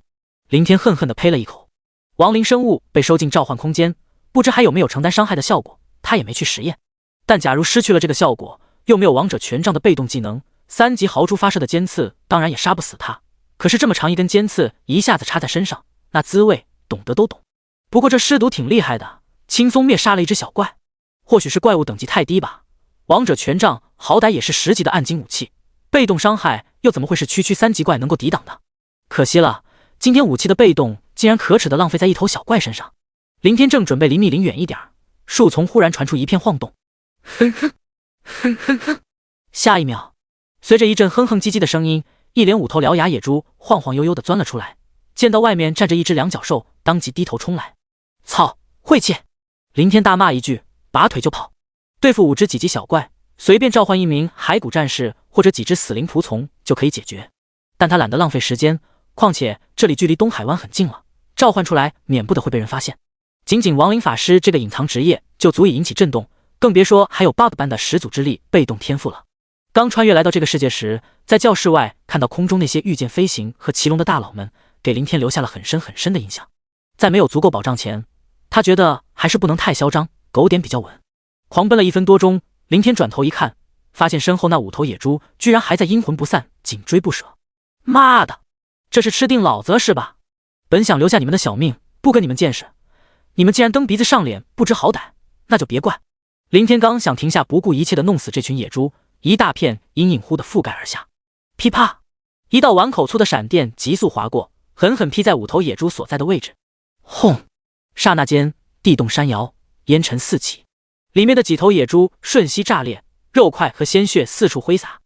林天恨恨地呸了一口。亡灵生物被收进召唤空间，不知还有没有承担伤害的效果，他也没去实验。但假如失去了这个效果，又没有王者权杖的被动技能，3级豪猪发射的尖刺当然也杀不死他。可是这么长一根尖刺一下子插在身上，那滋味懂得都懂。不过这尸毒挺厉害的，轻松灭杀了一只小怪。或许是怪物等级太低吧，王者权杖好歹也是10级的暗金武器，被动伤害又怎么会是区3级怪能够抵挡的？可惜了，今天武器的被动竟然可耻的浪费在一头小怪身上。林天正准备离密林远一点，树丛忽然传出一片晃动。哼哼哼哼哼！下一秒，随着一阵哼哼唧唧的声音，一连5头獠牙野猪晃晃悠悠地钻了出来，见到外面站着一只两脚兽，当即低头冲来。操，晦气！林天大骂一句，拔腿就跑。对付5只几级小怪，随便召唤一名骸骨战士或者几只死灵仆从就可以解决，但他懒得浪费时间，况且这里距离东海湾很近了，召唤出来免不得会被人发现。仅仅亡灵法师这个隐藏职业就足以引起震动，更别说还有 Bob 般的始祖之力被动天赋了。刚穿越来到这个世界时，在教室外看到空中那些御剑飞行和骑龙的大佬们，给林天留下了很深很深的印象。在没有足够保障前，他觉得还是不能太嚣张，狗点比较稳。狂奔了1分多钟，林天转头一看，发现身后那5头野猪居然还在阴魂不散，紧追不舍。妈的，这是吃定老子是吧？本想留下你们的小命，不跟你们见识，你们既然蹬鼻子上脸，不知好歹，那就别怪。林天刚想停下，不顾一切的弄死这群野猪，一大片阴影忽地覆盖而下。噼啪，一道碗口粗的闪电急速划过，狠狠劈在5头野猪所在的位置。轰！刹那间，地动山摇，烟尘四起，里面的几头野猪瞬息炸裂，肉块和鲜血四处挥洒，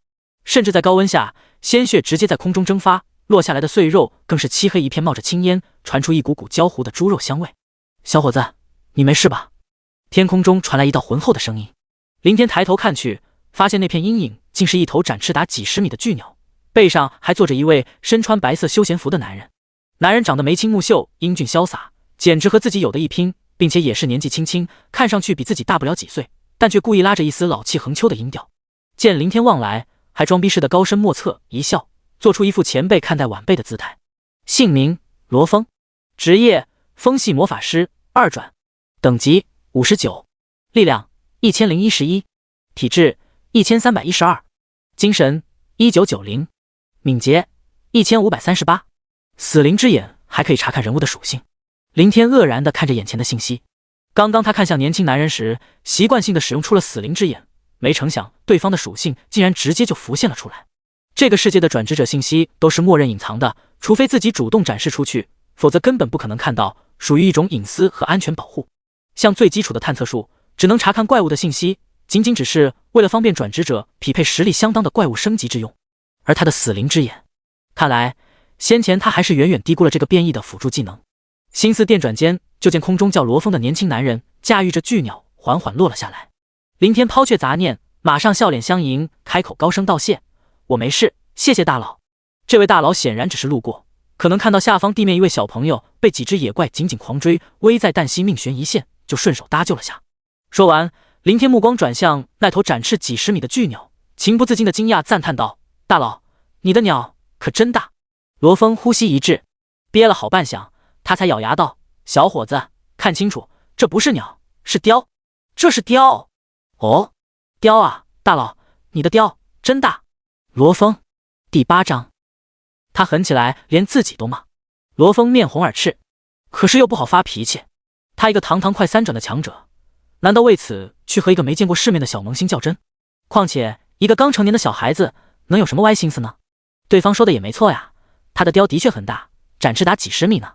甚至在高温下，鲜血直接在空中蒸发，落下来的碎肉更是漆黑一片，冒着青烟，传出一股股焦糊的猪肉香味。小伙子，你没事吧？天空中传来一道浑厚的声音。林天抬头看去，发现那片阴影竟是一头展翅达几10米的巨鸟，背上还坐着一位身穿白色休闲服的男人。男人长得眉清目秀，英俊潇洒，简直和自己有的一拼，并且也是年纪轻轻，看上去比自己大不了几岁，但却故意拉着一丝老气横秋的音调。见林天望来，还装逼似的高深莫测一笑，做出一副前辈看待晚辈的姿态。姓名罗峰，职业风系魔法师2转，等级59，力量1011，体质1312，精神1990，敏捷1538。死灵之眼还可以查看人物的属性。林天愕然地看着眼前的信息，刚刚他看向年轻男人时，习惯性地使用出了死灵之眼，没成想对方的属性竟然直接就浮现了出来。这个世界的转职者信息都是默认隐藏的，除非自己主动展示出去，否则根本不可能看到，属于一种隐私和安全保护。像最基础的探测术，只能查看怪物的信息，仅仅只是为了方便转职者匹配实力相当的怪物升级之用。而他的死灵之眼，看来先前他还是远远低估了这个变异的辅助技能。心思电转间，就见空中叫罗峰的年轻男人驾驭着巨鸟缓缓落了下来。林天抛却杂念，马上笑脸相迎，开口高声道谢：“我没事，谢谢大佬。”这位大佬显然只是路过，可能看到下方地面一位小朋友被几只野怪紧紧狂追，危在旦夕，命悬一线，就顺手搭救了下。说完，林天目光转向那头展翅几10米的巨鸟，情不自禁的惊讶赞叹道：“大佬，你的鸟可真大！”罗峰呼吸一滞，憋了好半晌，他才咬牙道：“小伙子，看清楚，这不是鸟，是雕。这是雕。哦，雕啊，大佬，你的雕真大。”罗峰第8章，他狠起来连自己都骂。罗峰面红耳赤，可是又不好发脾气，他一个堂堂快3转的强者，难道为此去和一个没见过世面的小萌新较真？况且一个刚成年的小孩子能有什么歪心思呢？对方说的也没错呀，他的雕的确很大，展翅达几10米呢。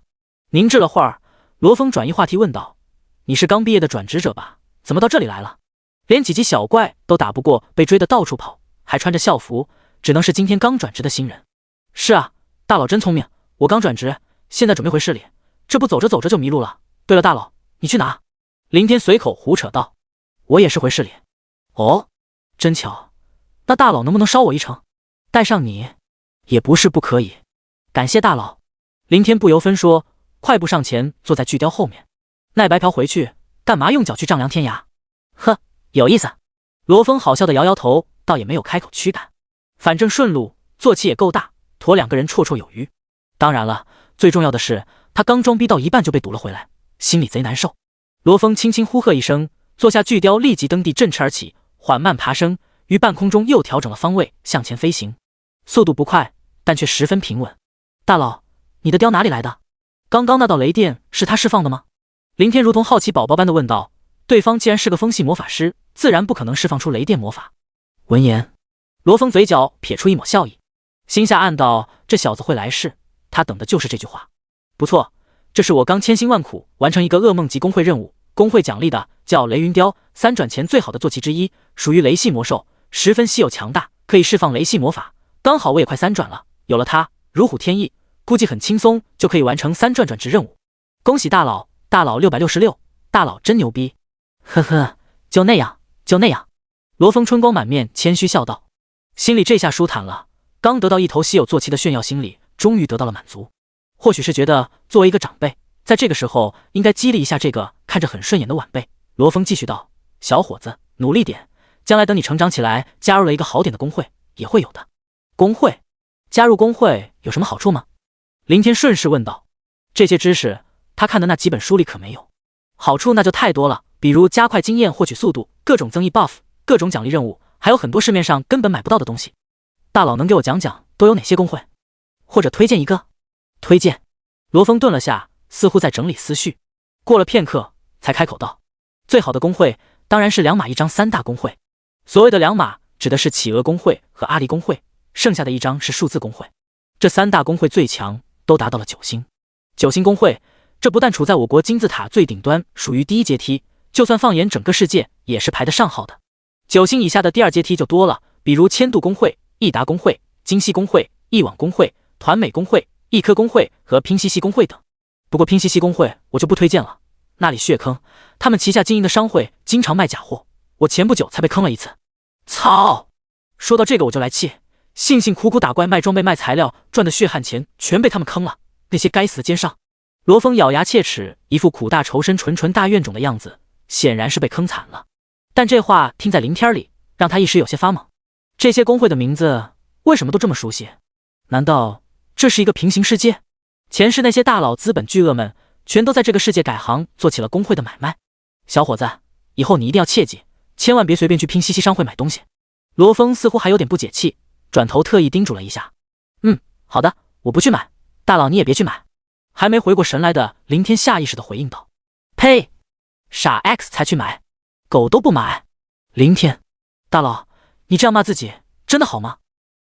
凝滞了会儿，罗峰转移话题问道：“你是刚毕业的转职者吧？怎么到这里来了？连几级小怪都打不过，被追得到处跑，还穿着校服，只能是今天刚转职的新人。”“是啊，大佬真聪明，我刚转职，现在准备回市里，这不走着走着就迷路了。对了，大佬，你去哪？”林天随口胡扯道：“我也是回市里。”“哦，真巧，那大佬能不能捎我一程？带上你也不是不可以。”“感谢大佬。”林天不由分说，快步上前，坐在巨雕后面。“那白嫖回去，干嘛用脚去丈量天涯？”“呵，有意思。”罗峰好笑的摇摇头，倒也没有开口驱赶，反正顺路，坐骑也够大，驮2个人绰绰有余。当然了，最重要的是，他刚装逼到一半就被堵了回来，心里贼难受。罗峰轻轻呼喝一声，坐下巨雕立即蹬地振翅而起，缓慢爬升，于半空中又调整了方位，向前飞行，速度不快，但却十分平稳。“大佬，你的雕哪里来的？刚刚那道雷电是他释放的吗？”林天如同好奇宝宝般的问道。对方既然是个风系魔法师，自然不可能释放出雷电魔法。闻言，罗峰嘴角撇出一抹笑意，心下暗道：这小子会来事，他等的就是这句话。不错，这是我刚千辛万苦完成一个噩梦级工会任务，工会奖励的，叫雷云雕，3转前最好的坐骑之一，属于雷系魔兽，十分稀有强大，可以释放雷系魔法。刚好我也快3转了，有了它，如虎添翼，估计很轻松就可以完成3转职任务。恭喜大佬，大佬666，大佬真牛逼！呵呵，就那样，就那样。罗峰春光满面，谦虚笑道，心里这下舒坦了。刚得到一头稀有坐骑的炫耀心理，终于得到了满足。或许是觉得作为一个长辈，在这个时候应该激励一下这个看着很顺眼的晚辈。罗峰继续道：“小伙子，努力点，将来等你成长起来，加入了一个好点的工会，也会有的。”“工会？加入工会有什么好处吗？”林天顺势问道。这些知识他看的那几本书里可没有。好处那就太多了，比如加快经验获取速度，各种增益 buff， 各种奖励任务，还有很多市面上根本买不到的东西。大佬能给我讲讲都有哪些工会，或者推荐一个？推荐？罗峰顿了下，似乎在整理思绪，过了片刻才开口道：“最好的工会当然是2马1张3大工会。所谓的2马指的是企鹅工会和阿狸工会，剩下的1张是数字工会。这3大工会最强都达到了9星。9星工会，这不但处在我国金字塔最顶端，属于第1阶梯，就算放眼整个世界也是排得上号的。9星以下的第2阶梯就多了，比如千度工会、益达工会、金西工会、一网工会、团美工会、一科工会和拼夕夕工会等。不过拼夕夕工会我就不推荐了，那里血坑，他们旗下经营的商会经常卖假货，我前不久才被坑了一次。操！说到这个我就来气，辛辛苦苦打怪卖装备卖材料赚的血汗钱全被他们坑了，那些该死的奸商！罗峰咬牙切齿，一副苦大仇深纯纯大怨种的样子，显然是被坑惨了。但这话听在林天里，让他一时有些发懵。这些工会的名字为什么都这么熟悉？难道这是一个平行世界？前世那些大佬资本巨鳄们全都在这个世界改行做起了工会的买卖？小伙子，以后你一定要切记，千万别随便去拼夕夕商会买东西。罗峰似乎还有点不解气，转头特意叮嘱了一下。好的，我不去买，大佬你也别去买。还没回过神来的林天下意识的回应道：“呸，傻 X 才去买，狗都不买。”林天，大佬，你这样骂自己真的好吗？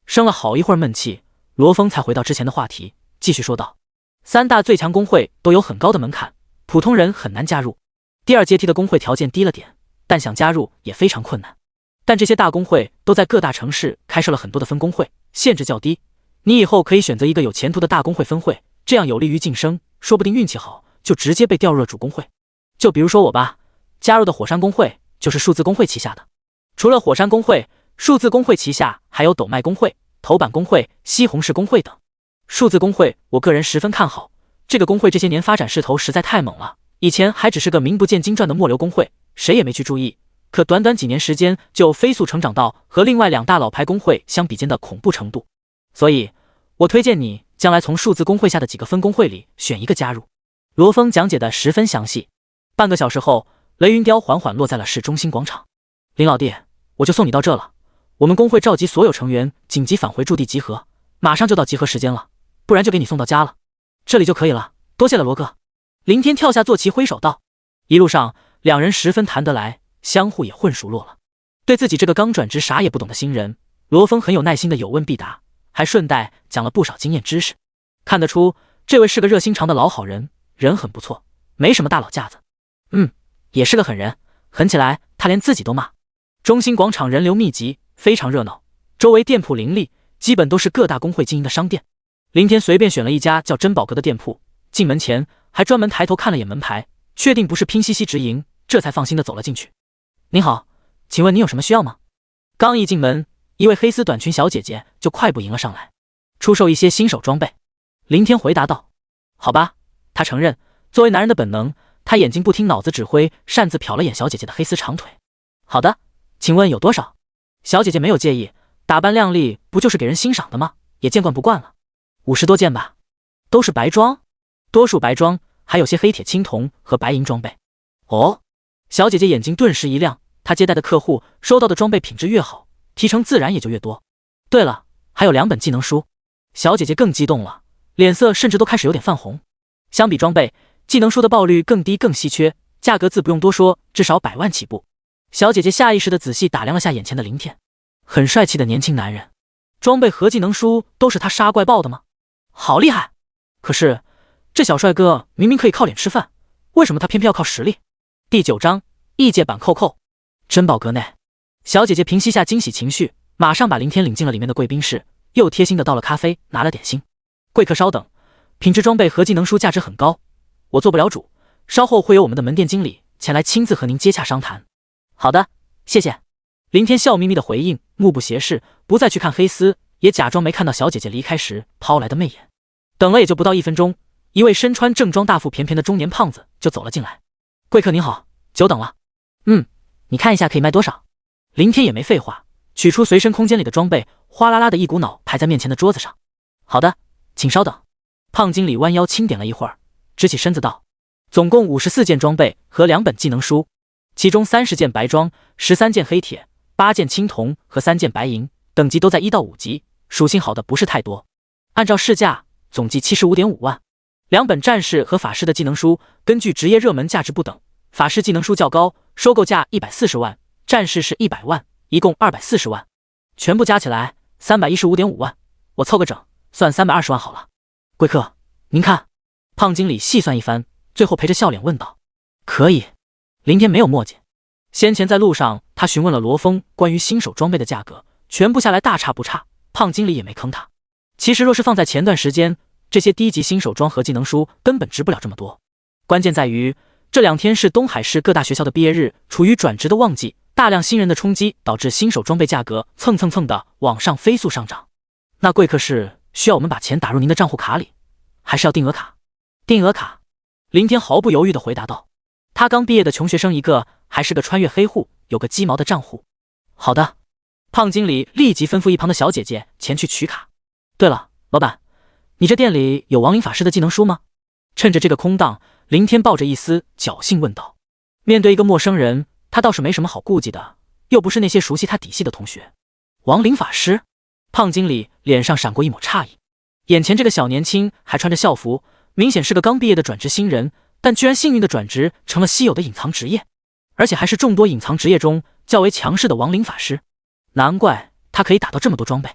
生了好一会儿闷气，罗峰才回到之前的话题，继续说道：“3大最强工会都有很高的门槛，普通人很难加入。第2阶梯的工会条件低了点，但想加入也非常困难。但这些大工会都在各大城市开设了很多的分工会，限制较低。你以后可以选择一个有前途的大工会分会，这样有利于晋升，说不定运气好就直接被调入了主工会。就比如说我吧，加入的火山工会就是数字工会旗下的。除了火山工会，数字工会旗下还有斗麦工会、头板工会、西红柿工会等。数字工会我个人十分看好，这个工会这些年发展势头实在太猛了，以前还只是个名不见经传的末流工会，谁也没去注意，可短短几年时间就飞速成长到和另外2大老牌工会相比肩的恐怖程度。所以我推荐你将来从数字工会下的几个分工会里选一个加入。”罗峰讲解的十分详细。半个小时后，雷云雕缓缓落在了市中心广场。“林老弟，我就送你到这了，我们工会召集所有成员紧急返回驻地集合，马上就到集合时间了，不然就给你送到家了。这里就可以了，多谢了罗哥。”林天跳下坐骑挥手道。一路上，两人十分谈得来，相互也混熟络了。对自己这个刚转职啥也不懂的新人，罗峰很有耐心的有问必答，还顺带讲了不少经验知识。看得出，这位是个热心肠的老好人，人很不错，没什么大老架子。也是个狠人，狠起来他连自己都骂。中心广场人流密集，非常热闹，周围店铺林立，基本都是各大工会经营的商店。林天随便选了一家叫珍宝阁的店铺，进门前还专门抬头看了眼门牌，确定不是拼夕夕直营，这才放心的走了进去。您好，请问您有什么需要吗？刚一进门，一位黑丝短裙小姐姐就快步迎了上来，出售一些新手装备。林天回答道。好吧，他承认，作为男人的本能，他眼睛不听脑子指挥，擅自瞟了眼小姐姐的黑丝长腿。好的，请问有多少？小姐姐没有介意，打扮靓丽不就是给人欣赏的吗？也见惯不惯了。50多件吧。都是白装？多数白装，还有些黑铁青铜和白银装备。哦，小姐姐眼睛顿时一亮，她接待的客户收到的装备品质越好，提成自然也就越多。对了，还有2本技能书。小姐姐更激动了，脸色甚至都开始有点泛红。相比装备，技能书的爆率更低更稀缺，价格自不用多说，至少100万起步。小姐姐下意识地仔细打量了下眼前的林天，很帅气的年轻男人，装备和技能书都是他杀怪爆的吗？好厉害！可是这小帅哥明明可以靠脸吃饭，为什么他偏偏要靠实力？第9章异界版扣扣。珍宝阁内，小姐姐平息下惊喜情绪，马上把林天领进了里面的贵宾室，又贴心的倒了咖啡，拿了点心。贵客稍等，品质装备和技能书价值很高，我做不了主，稍后会有我们的门店经理前来亲自和您接洽商谈。好的，谢谢。林天笑眯眯的回应，目不斜视，不再去看黑丝，也假装没看到小姐姐离开时抛来的媚眼。等了也就不到1分钟，一位身穿正装大腹便便的中年胖子就走了进来。贵客您好，久等了。你看一下可以卖多少？林天也没废话，取出随身空间里的装备，哗啦啦的一股脑排在面前的桌子上。好的，请稍等。胖经理弯腰轻点了一会儿，直起身子道：总共54件装备和2本技能书，其中30件白装，13件黑铁，8件青铜和3件白银，等级都在1到5级，属性好的不是太多。按照市价，总计75.5万。2本战士和法师的技能书根据职业热门价值不等，法师技能书较高，收购价140万，战士是100万，一共240万，全部加起来315.5万，我凑个整，算320万好了。贵客，您看。胖经理细算一番，最后陪着笑脸问道。可以。林天没有墨迹，先前在路上他询问了罗峰关于新手装备的价格，全部下来大差不差，胖经理也没坑他。其实若是放在前段时间，这些低级新手装和技能书根本值不了这么多。关键在于这2天是东海市各大学校的毕业日，处于转职的旺季，大量新人的冲击导致新手装备价格蹭的往上飞速上涨。那贵客是需要我们把钱打入您的账户卡里，还是要定额卡？定额卡。林天毫不犹豫地回答道。他刚毕业的穷学生一个，还是个穿越黑户，有个鸡毛的账户。好的。胖经理立即吩咐一旁的小姐姐前去取卡。对了，老板，你这店里有亡灵法师的技能书吗？趁着这个空档，林天抱着一丝侥幸问道。面对一个陌生人，他倒是没什么好顾忌的，又不是那些熟悉他底细的同学。亡灵法师？胖经理脸上闪过一抹诧异，眼前这个小年轻还穿着校服，明显是个刚毕业的转职新人，但居然幸运的转职成了稀有的隐藏职业，而且还是众多隐藏职业中较为强势的亡灵法师。难怪他可以打到这么多装备。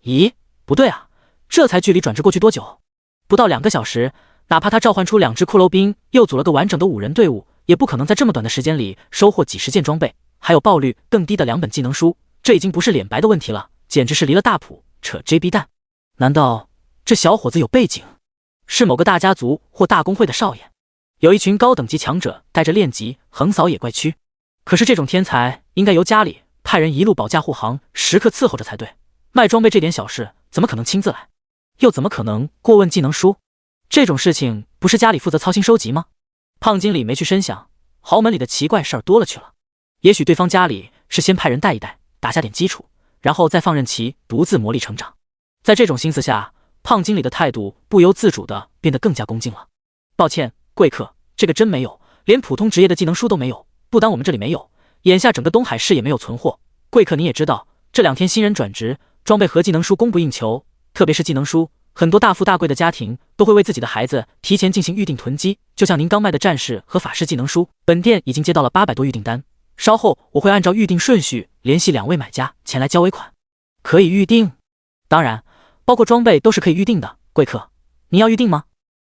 咦，不对啊，这才距离转职过去多久？不到2个小时，哪怕他召唤出2只骷髅兵，又组了个完整的5人队伍，也不可能在这么短的时间里收获几十件装备，还有爆率更低的2本技能书，这已经不是脸白的问题了，简直是离了大谱，扯 JB 蛋。难道这小伙子有背景，是某个大家族或大公会的少爷？有一群高等级强者带着练级横扫野怪区，可是这种天才应该由家里派人一路保驾护航，时刻伺候着才对。卖装备这点小事怎么可能亲自来？又怎么可能过问技能书？这种事情不是家里负责操心收集吗？胖经理没去深想，豪门里的奇怪事儿多了去了。也许对方家里是先派人带一带，打下点基础，然后再放任其独自磨砺成长。在这种心思下，胖经理的态度不由自主地变得更加恭敬了。抱歉，贵客，这个真没有，连普通职业的技能书都没有。不单我们这里没有，眼下整个东海市也没有存货。贵客您也知道，这2天新人转职，装备和技能书供不应求，特别是技能书很多大富大贵的家庭都会为自己的孩子提前进行预定囤积，就像您刚卖的战士和法师技能书，本店已经接到了800多预订单，稍后我会按照预定顺序联系2位买家前来交尾款。可以预定？当然，包括装备都是可以预定的。贵客，您要预定吗？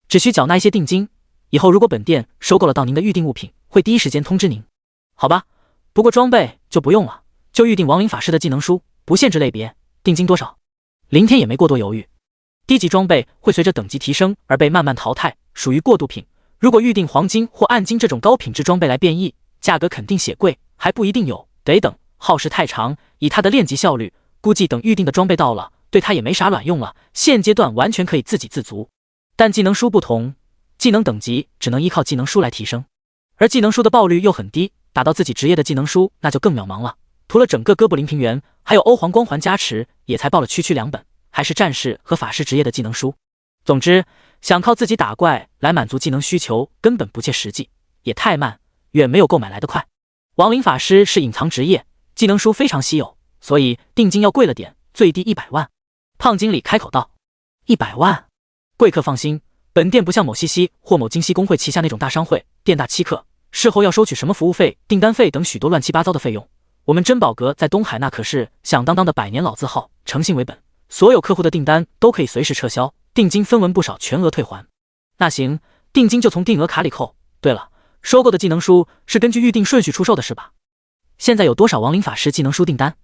只需缴纳一些定金，以后如果本店收购了到您的预定物品，会第一时间通知您。好吧，不过装备就不用了，就预定亡灵法师的技能书，不限制类别，定金多少？林天也没过多犹豫。低级装备会随着等级提升而被慢慢淘汰，属于过渡品。如果预定黄金或暗金这种高品质装备来变异，价格肯定显贵，还不一定有，得等，耗时太长。以他的练级效率，估计等预定的装备到了，对他也没啥卵用了。现阶段完全可以自给自足。但技能书不同，技能等级只能依靠技能书来提升，而技能书的爆率又很低，打到自己职业的技能书那就更渺茫了。涂了整个哥布林平原，还有欧皇光环加持，也才爆了区2本。还是战士和法师职业的技能书。总之，想靠自己打怪来满足技能需求根本不切实际，也太慢，远没有购买来的快。亡灵法师是隐藏职业，技能书非常稀有，所以定金要贵了点，最低100万。胖经理开口道：“100万？贵客放心，本店不像某西西或某金西公会旗下那种大商会，店大欺客，事后要收取什么服务费、订单费等许多乱七八糟的费用。我们珍宝阁在东海那可是响当当的100年老字号，诚信为本。”所有客户的订单都可以随时撤销，定金分文不少全额退还。那行，定金就从定额卡里扣。对了，收购的技能书是根据预定顺序出售的是吧？现在有多少亡灵法师技能书订单？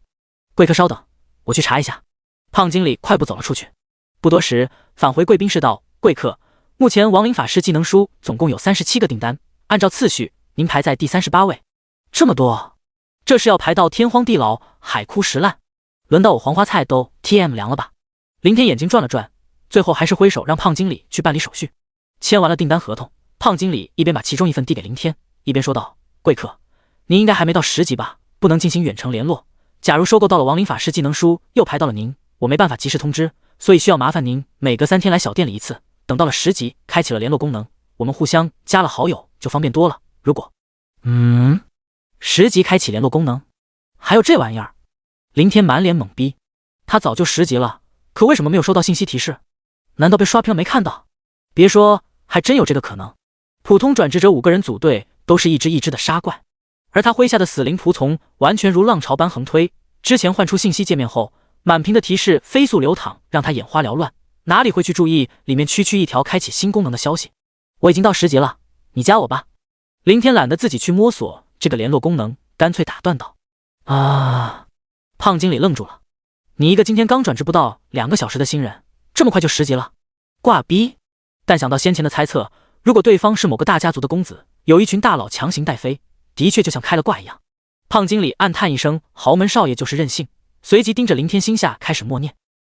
贵客稍等，我去查一下。胖经理快步走了出去。不多时，返回贵宾室道：贵客，目前亡灵法师技能书总共有37个订单，按照次序，您排在第38位。这么多，这是要排到天荒地老、海枯石烂。轮到我黄花菜都 TM 凉了吧？林天眼睛转了转，最后还是挥手让胖经理去办理手续。签完了订单合同，胖经理一边把其中一份递给林天，一边说道：贵客，您应该还没到10级吧？不能进行远程联络。假如收购到了亡灵法师技能书又排到了您，我没办法及时通知，所以需要麻烦您每隔3天来小店里一次。等到了10级，开启了联络功能，我们互相加了好友就方便多了。如果10级开启联络功能，还有这玩意儿？林天满脸懵逼，他早就10级了，可为什么没有收到信息提示？难道被刷屏了没看到？别说，还真有这个可能。普通转职者5个人组队都是一只一只的杀怪，而他麾下的死灵仆从完全如浪潮般横推。之前换出信息界面后，满屏的提示飞速流淌，让他眼花缭乱，哪里会去注意里面区一条开启新功能的消息？我已经到10级了，你加我吧。林天懒得自己去摸索这个联络功能，干脆打断道：胖经理愣住了，你一个今天刚转职不到2个小时的新人，这么快就10级了？挂逼！但想到先前的猜测，如果对方是某个大家族的公子，有一群大佬强行带飞，的确就像开了挂一样。胖经理暗叹一声，豪门少爷就是任性，随即盯着林天心下开始默念。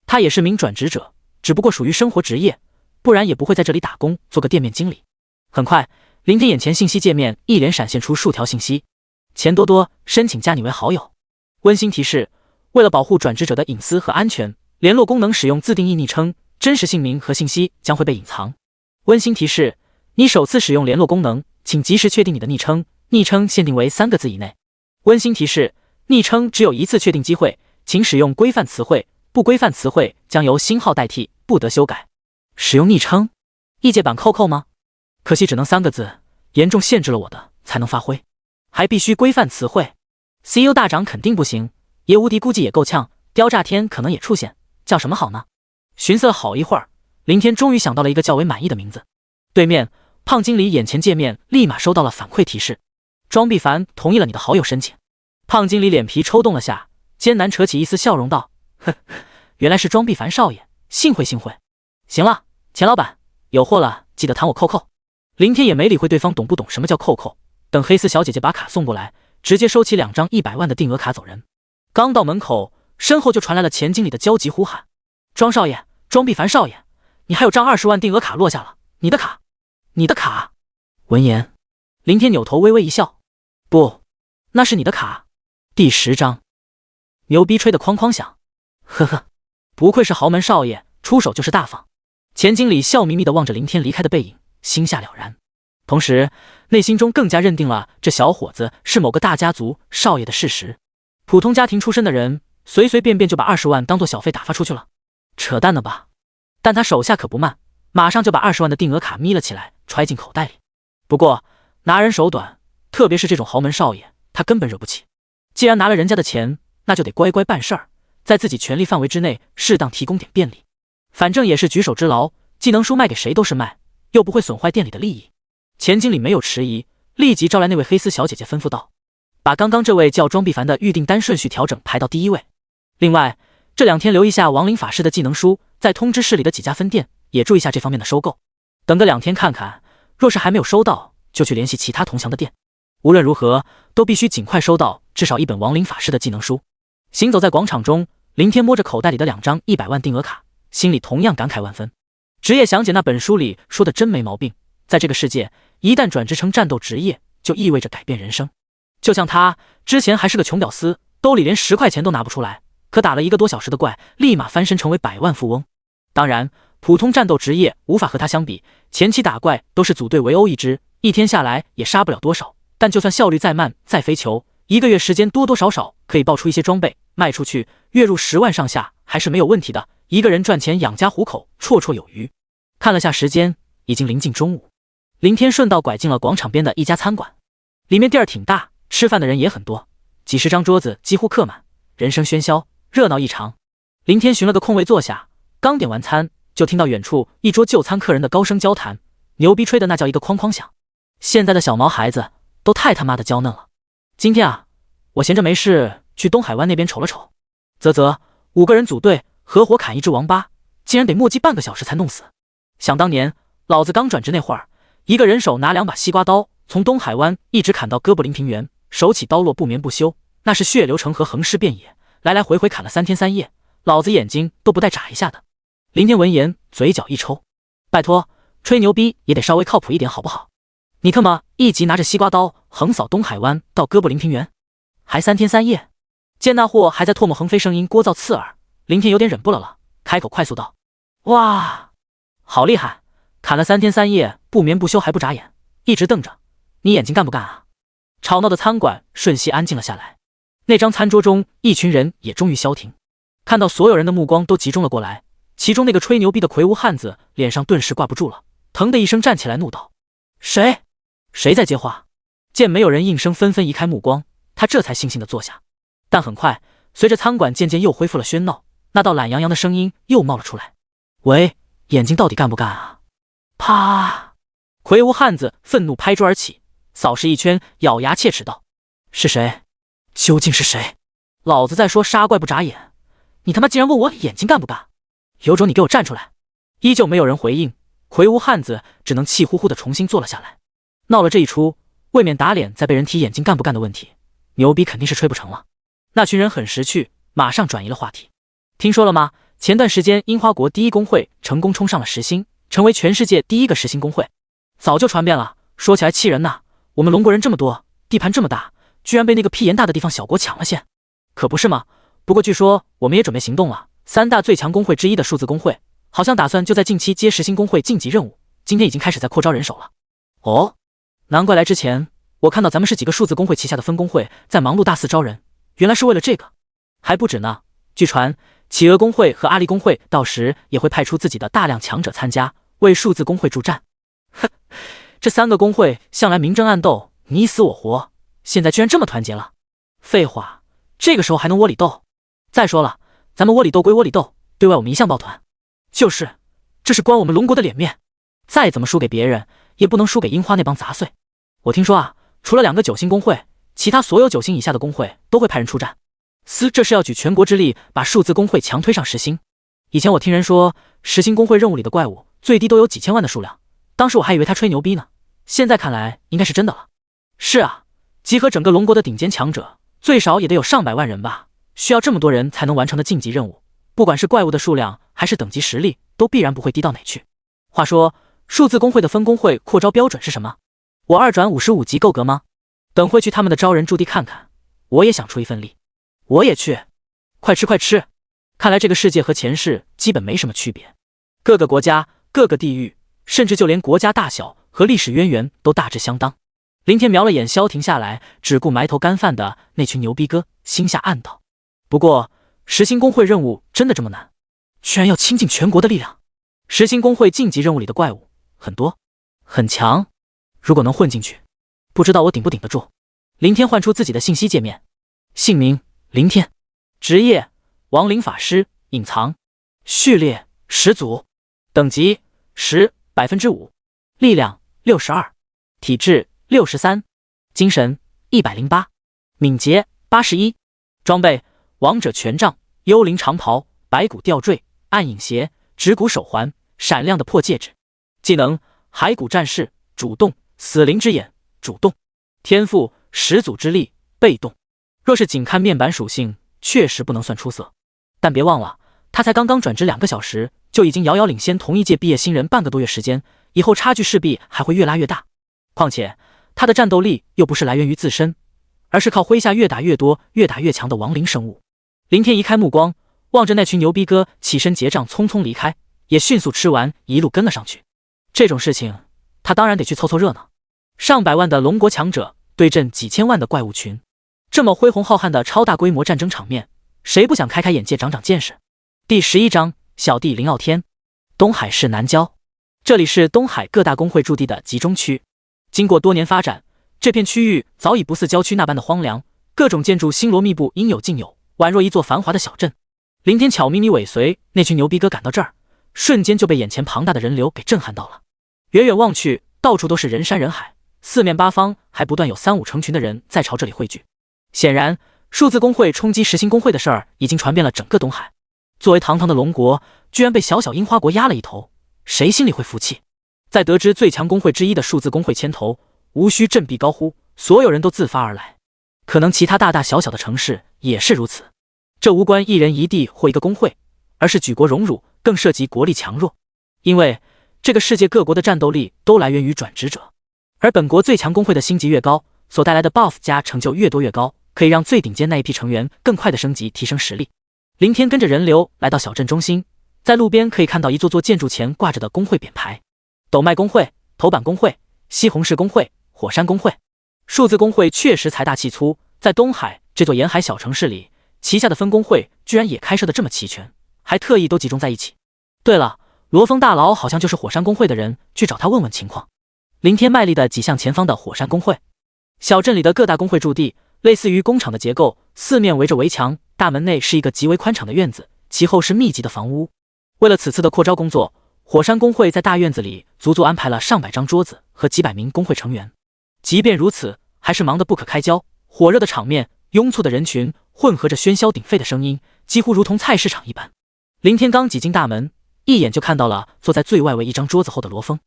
他也是名转职者，只不过属于生活职业，不然也不会在这里打工做个店面经理。很快，林天眼前信息界面一连闪现出数条信息：钱多多申请加你为好友。温馨提示：为了保护转职者的隐私和安全，联络功能使用自定义昵称，真实姓名和信息将会被隐藏。温馨提示：你首次使用联络功能，请及时确定你的昵称，昵称限定为3个字以内。温馨提示：昵称只有1次确定机会，请使用规范词汇，不规范词汇将由星号代替，不得修改。使用昵称，异界版扣扣吗？可惜只能3个字，严重限制了我的才能发挥，还必须规范词汇。CU 大长肯定不行，爷无敌估计也够呛，雕炸天可能也出现，叫什么好呢？寻思了好一会儿，林天终于想到了一个较为满意的名字。对面，胖经理眼前界面立马收到了反馈提示：庄必凡同意了你的好友申请。胖经理脸皮抽动了下，艰难扯起一丝笑容道：呵，原来是庄必凡少爷，幸会幸会。行了，钱老板，有货了记得弹我扣扣。林天也没理会对方懂不懂什么叫扣扣，等黑丝小姐姐把卡送过来，直接收起2张100万的定额卡走人。刚到门口，身后就传来了钱经理的焦急呼喊：庄少爷，庄必凡少爷，你还有张20万定额卡落下了，你的卡，你的卡。闻言，林天扭头微微一笑：不，那是你的卡，第10张。牛逼吹得哐哐响，呵呵，不愧是豪门少爷，出手就是大方。钱经理笑眯眯地望着林天离开的背影，心下了然，同时内心中更加认定了这小伙子是某个大家族少爷的事实。普通家庭出身的人，随随便便就把20万当做小费打发出去了，扯淡了吧？但他手下可不慢，马上就把20万的定额卡眯了起来，揣进口袋里。不过拿人手短，特别是这种豪门少爷，他根本惹不起。既然拿了人家的钱，那就得乖乖办事儿，在自己权力范围之内适当提供点便利，反正也是举手之劳，技能书卖给谁都是卖，又不会损坏店里的利益。钱经理没有迟疑，立即招来那位黑丝小姐姐，吩咐道：把刚刚这位叫庄必凡的预订单顺序调整排到第1位。另外这2天留意下亡灵法师的技能书，再通知市里的几家分店也注意下这方面的收购。等个2天看看，若是还没有收到，就去联系其他同乡的店。无论如何都必须尽快收到至少1本亡灵法师的技能书。行走在广场中，林天摸着口袋里的2张100万定额卡，心里同样感慨万分。职业详解那本书里说的真没毛病，在这个世界，一旦转职成战斗职业，就意味着改变人生。就像他之前还是个穷屌丝，兜里连10块钱都拿不出来，可打了1个多小时的怪，立马翻身成为100万富翁。当然普通战斗职业无法和他相比，前期打怪都是组队围殴一只，一天下来也杀不了多少，但就算效率再慢再肥球，1个月时间多多少少可以爆出一些装备，卖出去月入10万上下还是没有问题的，一个人赚钱养家糊口绰绰有余。看了下时间，已经临近中午。林天顺道拐进了广场边的一家餐馆，里面地儿挺大，吃饭的人也很多，几十张桌子几乎客满，人声喧嚣，热闹异常。林天寻了个空位坐下，刚点完餐，就听到远处一桌就餐客人的高声交谈，牛逼吹的那叫一个哐哐响。现在的小毛孩子都太他妈的娇嫩了。今天啊，我闲着没事去东海湾那边瞅了瞅。5个人组队合伙砍一只王八，竟然得墨迹半个小时才弄死。想当年老子刚转职那会儿，一个人手拿2把西瓜刀，从东海湾一直砍到哥布林平原，手起刀落不眠不休，那是血流成河，横尸遍野，来来回回砍了3天3夜，老子眼睛都不带眨一下的。林天闻言嘴角一抽，拜托，吹牛逼也得稍微靠谱一点好不好？你他妈一集拿着西瓜刀横扫东海湾到哥布林平原，还3天3夜？见那货还在唾沫横飞，声音聒噪刺耳，林天有点忍不了，开口快速道：哇，好厉害，砍了3天3夜不眠不休还不眨眼，一直瞪着，你眼睛干不干啊？吵闹的餐馆瞬息安静了下来。那张餐桌中一群人也终于消停，看到所有人的目光都集中了过来，其中那个吹牛逼的魁梧汉子脸上顿时挂不住了，腾的一声站起来怒道：谁在接话？见没有人应声，纷纷移开目光，他这才悻悻地坐下。但很快随着餐馆渐渐又恢复了喧闹，那道懒洋洋的声音又冒了出来：喂，眼睛到底干不干啊？啪！魁梧汉子愤怒拍桌而起，扫视一圈，咬牙切齿道：是谁？究竟是谁？老子在说杀怪不眨眼，你他妈竟然问我眼睛干不干？有种你给我站出来！依旧没有人回应，魁梧汉子只能气呼呼地重新坐了下来。闹了这一出，未免打脸再被人提眼睛干不干的问题，牛逼肯定是吹不成了。那群人很识趣，马上转移了话题。听说了吗？前段时间樱花国第1公会成功冲上了10星，成为全世界第1个10星公会，早就传遍了。说起来气人呐，我们龙国人这么多，地盘这么大，居然被那个屁眼大的地方小国抢了先，可不是吗？不过据说我们也准备行动了，3大最强公会之一的数字公会，好像打算就在近期接10星公会晋级任务，今天已经开始在扩招人手了。哦，难怪来之前我看到咱们是几个数字公会旗下的分公会在忙碌大肆招人，原来是为了这个。还不止呢，据传企鹅公会和阿力公会到时也会派出自己的大量强者参加，为数字公会助战。哼，这3个公会向来明争暗斗，你死我活，现在居然这么团结了。废话，这个时候还能窝里斗？再说了，咱们窝里斗归窝里斗，对外我们一向抱团。就是，这是关我们龙国的脸面，再怎么输给别人也不能输给樱花那帮杂碎。我听说啊，除了2个9星公会，其他所有9星以下的公会都会派人出战。这是要举全国之力把数字公会强推上10星。以前我听人说10星公会任务里的怪物最低都有几千万的数量，当时我还以为他吹牛逼呢，现在看来应该是真的了。是啊，集合整个龙国的顶尖强者，最少也得有上百万人吧，需要这么多人才能完成的晋级任务，不管是怪物的数量还是等级实力，都必然不会低到哪去。话说数字公会的分公会扩招标准是什么？我2转55级够格吗？等会去他们的招人驻地看看，我也想出一份力。我也去，快吃快吃！看来这个世界和前世基本没什么区别，各个国家、各个地域，甚至就连国家大小和历史渊源都大致相当。林天瞄了眼消停下来只顾埋头干饭的那群牛逼哥，心下暗道：不过10星公会任务真的这么难？居然要倾尽全国的力量？实心工会晋级任务里的怪物很多，很强。如果能混进去，不知道我顶不顶得住。林天唤出自己的信息界面，姓名林天，职业亡灵法师，隐藏，序列始祖，等级10%，力量62，体质63，精神108，敏捷81，装备王者权杖、幽灵长袍、白骨吊坠、暗影鞋、指骨手环、闪亮的破戒指。技能骸骨战士，主动，死灵之眼，主动。天赋始祖之力，被动。若是仅看面板属性，确实不能算出色，但别忘了他才刚刚转职2个小时，就已经遥遥领先同一届毕业新人半个多月时间，以后差距势必还会越拉越大。况且他的战斗力又不是来源于自身，而是靠麾下越打越多、越打越强的亡灵生物。林天移开目光，望着那群牛逼哥起身结账，匆匆离开，也迅速吃完，一路跟了上去。这种事情他当然得去凑凑热闹。上百万的龙国强者对阵几千万的怪物群，这么恢宏浩瀚的超大规模战争场面，谁不想开开眼界、长长见识？第11章，小弟林傲天。东海市南郊，这里是东海各大工会驻地的集中区。经过多年发展，这片区域早已不似郊区那般的荒凉，各种建筑星罗密布，应有尽有，宛若一座繁华的小镇。林天悄咪咪尾随那群牛逼哥赶到这儿，瞬间就被眼前庞大的人流给震撼到了。远远望去，到处都是人山人海，四面八方还不断有3、5成群的人在朝这里汇聚。显然，数字工会冲击实心工会的事儿已经传遍了整个东海。作为堂堂的龙国，居然被小小樱花国压了一头，谁心里会服气？在得知最强工会之一的数字工会牵头，无需振臂高呼，所有人都自发而来。可能其他大大小小的城市也是如此。这无关一人一地或一个工会，而是举国荣辱，更涉及国力强弱。因为这个世界各国的战斗力都来源于转职者，而本国最强工会的星级越高，所带来的 buff 加成就越多越高，可以让最顶尖那一批成员更快的升级提升实力。林天跟着人流来到小镇中心，在路边可以看到一座座建筑前挂着的工会匾牌：斗麦工会、头板工会、西红柿工会、火山工会。数字工会确实财大气粗，在东海这座沿海小城市里，旗下的分工会居然也开设的这么齐全，还特意都集中在一起。对了，罗峰大佬好像就是火山工会的人，去找他问问情况。林天卖力地挤向前方的火山工会。小镇里的各大工会驻地类似于工厂的结构，四面围着围墙，大门内是一个极为宽敞的院子，其后是密集的房屋。为了此次的扩招工作，火山工会在大院子里足足安排了上百张桌子和几百名工会成员。即便如此，还是忙得不可开交，火热的场面，拥簇的人群，混合着喧嚣鼎沸的声音，几乎如同菜市场一般。林天刚挤进大门，一眼就看到了坐在最外围一张桌子后的罗峰。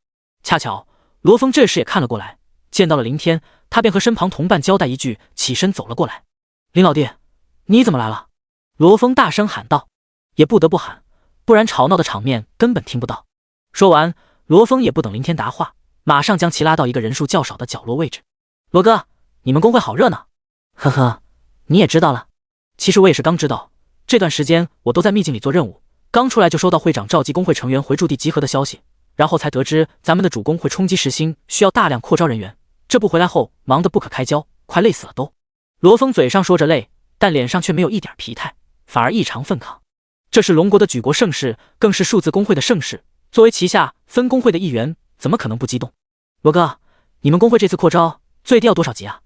恰巧罗峰这时也看了过来，见到了林天，他便和身旁同伴交代一句，起身走了过来。林老弟，你怎么来了？罗峰大声喊道。也不得不喊，不然吵闹的场面根本听不到。说完，罗峰也不等林天答话，马上将其拉到一个人数较少的角落位置。罗哥，你们工会好热闹。呵呵，你也知道了。其实我也是刚知道，这段时间我都在秘境里做任务，刚出来就收到会长召集工会成员回驻地集合的消息，然后才得知咱们的主工会冲击实心，需要大量扩招人员。这不回来后忙得不可开交，快累死了都。罗峰嘴上说着累，但脸上却没有一点疲态，反而异常愤抗。这是龙国的举国盛事，更是数字工会的盛事，作为旗下分工会的一员，怎么可能不激动？罗哥，你们工会这次扩招最低要多少级啊？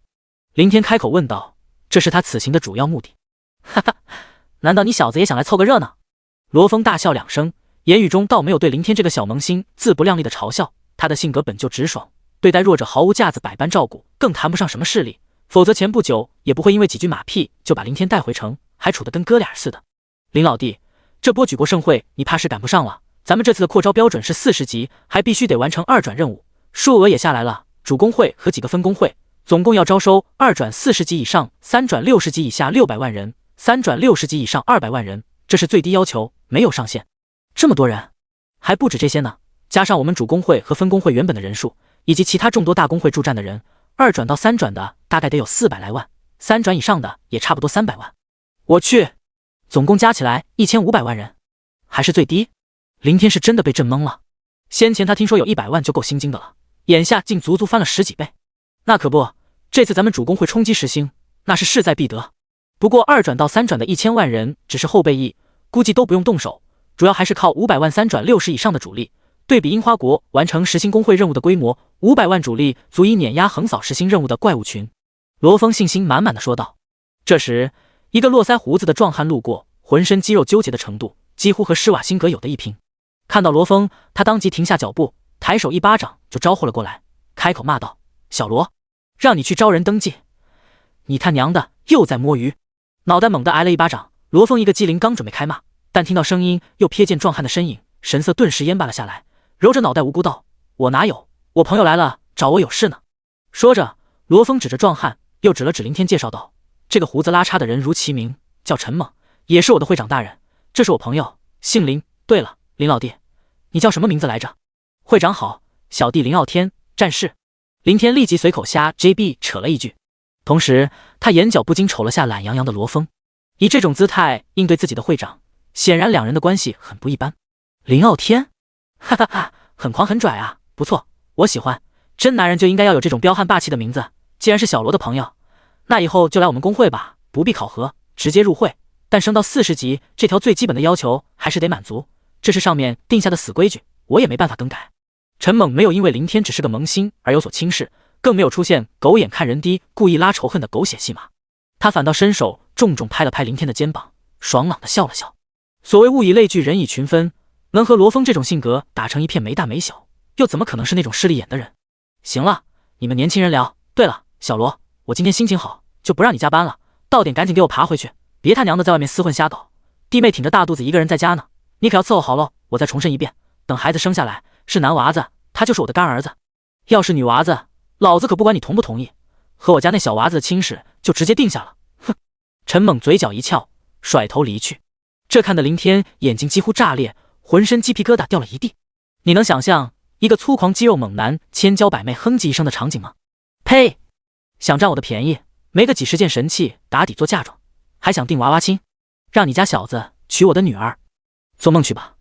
林天开口问道，这是他此行的主要目的。哈哈，难道你小子也想来凑个热闹？罗峰大笑2声，言语中倒没有对林天这个小萌新自不量力的嘲笑，他的性格本就直爽，对待弱者毫无架子，百般照顾，更谈不上什么势力，否则前不久也不会因为几句马屁就把林天带回城，还处得跟哥俩似的。林老弟，这波举国盛会你怕是赶不上了，咱们这次的扩招标准是40级，还必须得完成2转任务，数额也下来了，主工会和几个分工会总共要招收2转40级以上、3转60级以下600万人、3转60级以上200万人，这是最低要求，没有上限。这么多人，还不止这些呢，加上我们主工会和分工会原本的人数，以及其他众多大工会助战的人，2转到3转的大概得有400来万，3转以上的也差不多300万。我去，总共加起来1500万人，还是最低。林天是真的被震懵了，先前他听说有100万就够心惊的了，眼下竟足足翻了10几倍。那可不，这次咱们主工会冲击实星，那是势在必得。不过2转到3转的1000万人只是后备役，估计都不用动手，主要还是靠500万3转60以上的主力。对比樱花国完成实心工会任务的规模，500万主力足以碾压横扫实心任务的怪物群。罗峰信心满满的说道。这时，一个络腮胡子的壮汉路过，浑身肌肉纠结的程度几乎和施瓦辛格有的一拼。看到罗峰，他当即停下脚步，抬手一巴掌就招呼了过来，开口骂道：“小罗，让你去招人登记，你他娘的又在摸鱼！”脑袋猛地挨了一巴掌，罗峰一个机灵，刚准备开骂，但听到声音又瞥见壮汉的身影，神色顿时烟巴了下来，揉着脑袋无辜道：“我哪有？我朋友来了，找我有事呢。”说着，罗峰指着壮汉，又指了指林天，介绍道：“这个胡子拉碴的人如其名，叫陈猛，也是我的会长大人。这是我朋友，姓林。对了，林老弟，你叫什么名字来着？”“会长好，小弟林傲天，战士。”林天立即随口瞎 JB 扯了一句，同时他眼角不禁瞅了下懒洋洋的罗峰，以这种姿态应对自己的会长，显然两人的关系很不一般。林傲天，哈哈哈，很狂很拽啊，不错，我喜欢。真男人就应该要有这种彪悍霸气的名字。既然是小罗的朋友，那以后就来我们公会吧，不必考核，直接入会。但升到40级，这条最基本的要求还是得满足，这是上面定下的死规矩，我也没办法更改。陈猛没有因为林天只是个萌新而有所轻视，更没有出现狗眼看人低，故意拉仇恨的狗血戏码。他反倒伸手重重拍了拍林天的肩膀，爽朗的笑了笑。所谓物以类聚，人以群分，能和罗峰这种性格打成一片没大没小，又怎么可能是那种势利眼的人？行了，你们年轻人聊。对了，小罗，我今天心情好，就不让你加班了，到点赶紧给我爬回去，别他娘的在外面厮混瞎搞。弟妹挺着大肚子一个人在家呢，你可要伺候好喽。我再重申一遍，等孩子生下来是男娃子，他就是我的干儿子；要是女娃子，老子可不管你同不同意，和我家那小娃子的亲事就直接定下了。哼！陈猛嘴角一翘，甩头离去。这看得林天眼睛几乎炸裂，浑身鸡皮疙瘩掉了一地。你能想象一个粗狂肌肉猛男千娇百媚哼唧一声的场景吗？呸！想占我的便宜，没个几十件神器打底做嫁妆，还想定娃娃亲？让你家小子娶我的女儿，做梦去吧！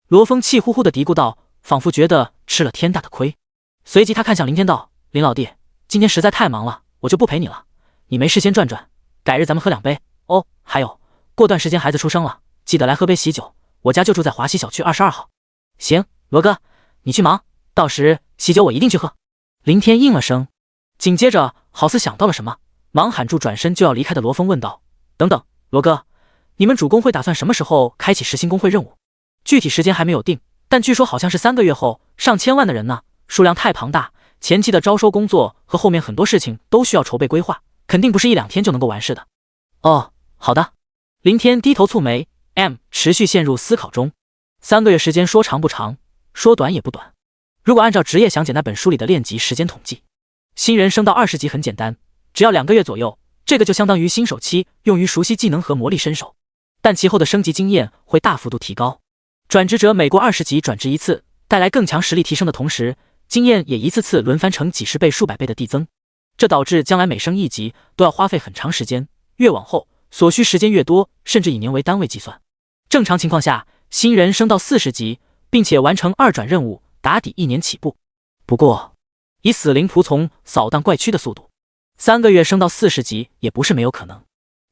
罗峰气呼呼地嘀咕道，仿佛觉得吃了天大的亏。随即他看向林天道：“林老弟，今天实在太忙了，我就不陪你了。你没事先转转，改日咱们喝2杯哦。还有，过段时间孩子出生了，记得来喝杯喜酒，我家就住在华西小区22号。”“行，罗哥，你去忙，到时喜酒我一定去喝。”林天应了声，紧接着好似想到了什么，忙喊住转身就要离开的罗峰，问道：“等等，罗哥，你们主工会打算什么时候开启实行工会任务？具体时间还没有定，但据说好像是3个月后，上千万的人呢，数量太庞大，前期的招收工作和后面很多事情都需要筹备规划，肯定不是1、2天就能够完事的。”“哦，好的。”林天低头蹙眉 持续陷入思考中。3个月时间说长不长，说短也不短。如果按照职业详解那本书里的练级时间统计，新人升到20级很简单，只要2个月左右，这个就相当于新手期用于熟悉技能和磨砺身手。但其后的升级经验会大幅度提高，转职者每过20级转职一次，带来更强实力提升的同时，经验也一次次轮番成几十倍、数百倍的递增。这导致将来每升1级都要花费很长时间，越往后所需时间越多，甚至以年为单位计算。正常情况下，新人升到40级，并且完成2转任务，打底1年起步。不过，以死灵仆从扫荡怪区的速度，3个月升到40级也不是没有可能。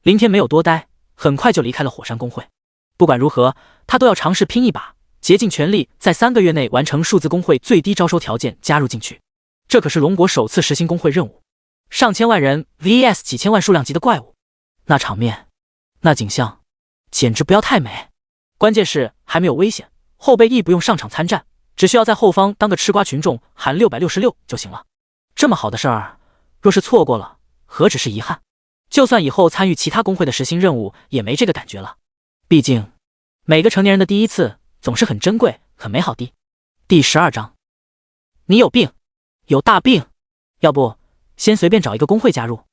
林天没有多待，很快就离开了火山公会。不管如何，他都要尝试拼一把，竭尽全力在3个月内完成数字工会最低招收条件加入进去。这可是龙国首次实行工会任务，上千万人 vs 几千万数量级的怪物，那场面，那景象，简直不要太美。关键是还没有危险，后备亦不用上场参战，只需要在后方当个吃瓜群众喊666就行了。这么好的事儿，若是错过了，何止是遗憾，就算以后参与其他工会的实行任务，也没这个感觉了。毕竟，每个成年人的第一次总是很珍贵、很美好的。第12章，你有病，有大病。要不，先随便找一个工会加入，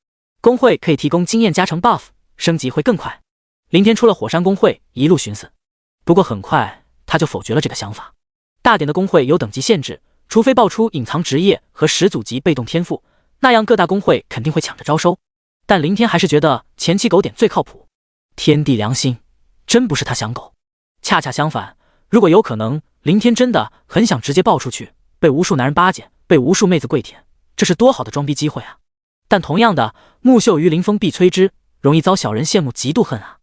工会可以提供经验加成 buff， 升级会更快。林天出了火山工会，一路寻思。不过很快他就否决了这个想法。大点的工会有等级限制，除非爆出隐藏职业和始祖级被动天赋，那样各大工会肯定会抢着招收。但林天还是觉得前期狗点最靠谱。天地良心，真不是他想狗。恰恰相反，如果有可能，林天真的很想直接爆出去，被无数男人巴结，被无数妹子跪舔，这是多好的装逼机会啊！但同样的，木秀于林，风必摧之，容易遭小人羡慕嫉妒恨啊！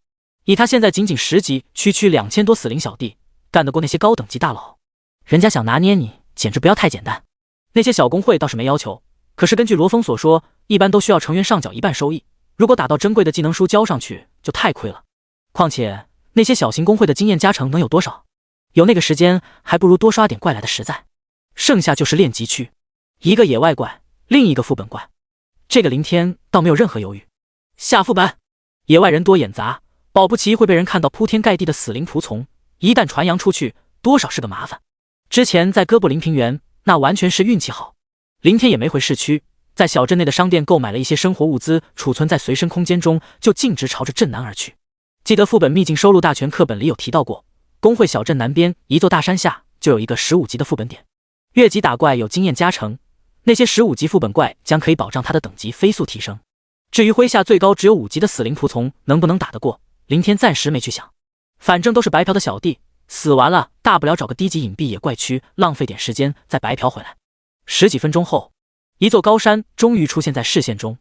以他现在仅仅10级，区区2000多死灵小弟，干得过那些高等级大佬，人家想拿捏你，简直不要太简单。那些小工会倒是没要求，可是根据罗峰所说，一般都需要成员上缴1半收益，如果打到珍贵的技能书交上去，就太亏了。况且那些小型工会的经验加成能有多少？有那个时间，还不如多刷点怪来的实在。剩下就是练级区，一个野外怪，另一个副本怪。这个林天倒没有任何犹豫，下副本。野外人多眼杂，保不齐会被人看到铺天盖地的死灵仆从，一旦传扬出去，多少是个麻烦。之前在哥布林平原，那完全是运气好。林天也没回市区，在小镇内的商店购买了一些生活物资，储存在随身空间中，就径直朝着镇南而去。记得副本秘境收录大全课本里有提到过，工会小镇南边一座大山下就有一个15级的副本点，越级打怪有经验加成，那些15级副本怪将可以保障他的等级飞速提升。至于麾下最高只有5级的死灵仆从能不能打得过，林天暂时没去想，反正都是白嫖的小弟，死完了大不了找个低级隐蔽野怪区，浪费点时间再白嫖回来。10几分钟后，一座高山终于出现在视线中，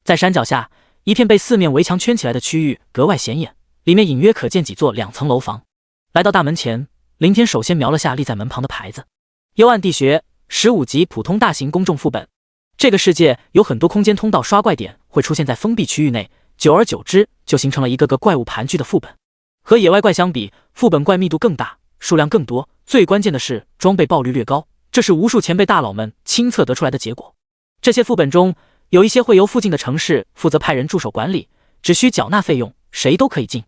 在山脚下，一片被四面围墙圈起来的区域格外显眼，里面隐约可见几座2层楼房。来到大门前，林天首先瞄了下立在门旁的牌子：幽暗地穴15级普通大型公众副本。这个世界有很多空间通道刷怪点会出现在封闭区域内，久而久之就形成了一个个怪物盘踞的副本。和野外怪相比，副本怪密度更大，数量更多，最关键的是装备爆率略高，这是无数前辈大佬们亲测得出来的结果。这些副本中有一些会由附近的城市负责派人驻守管理，只需缴纳费用，谁都可以进。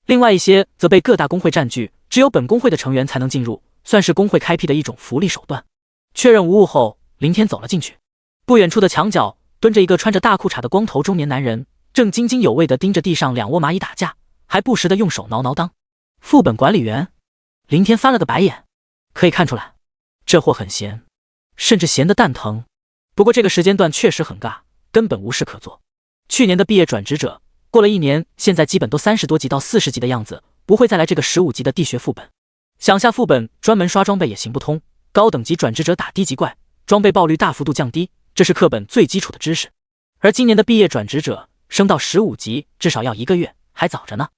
另外一些则被各大工会占据，只有本工会的成员才能进入，算是工会开辟的一种福利手段。确认无误后，林天走了进去。不远处的墙角蹲着一个穿着大裤衩的光头中年男人，正津津有味地盯着地上2窝蚂蚁打架，还不时地用手挠挠裆。副本管理员。林天翻了个白眼，可以看出来这货很闲，甚至闲得蛋疼。不过这个时间段确实很尬，根本无事可做。去年的毕业转职者过了1年，现在基本都30多级到40级的样子，不会再来这个15级的地穴副本。想下副本专门刷装备也行不通，高等级转职者打低级怪，装备爆率大幅度降低，这是课本最基础的知识。而今年的毕业转职者升到15级至少要1个月，还早着呢。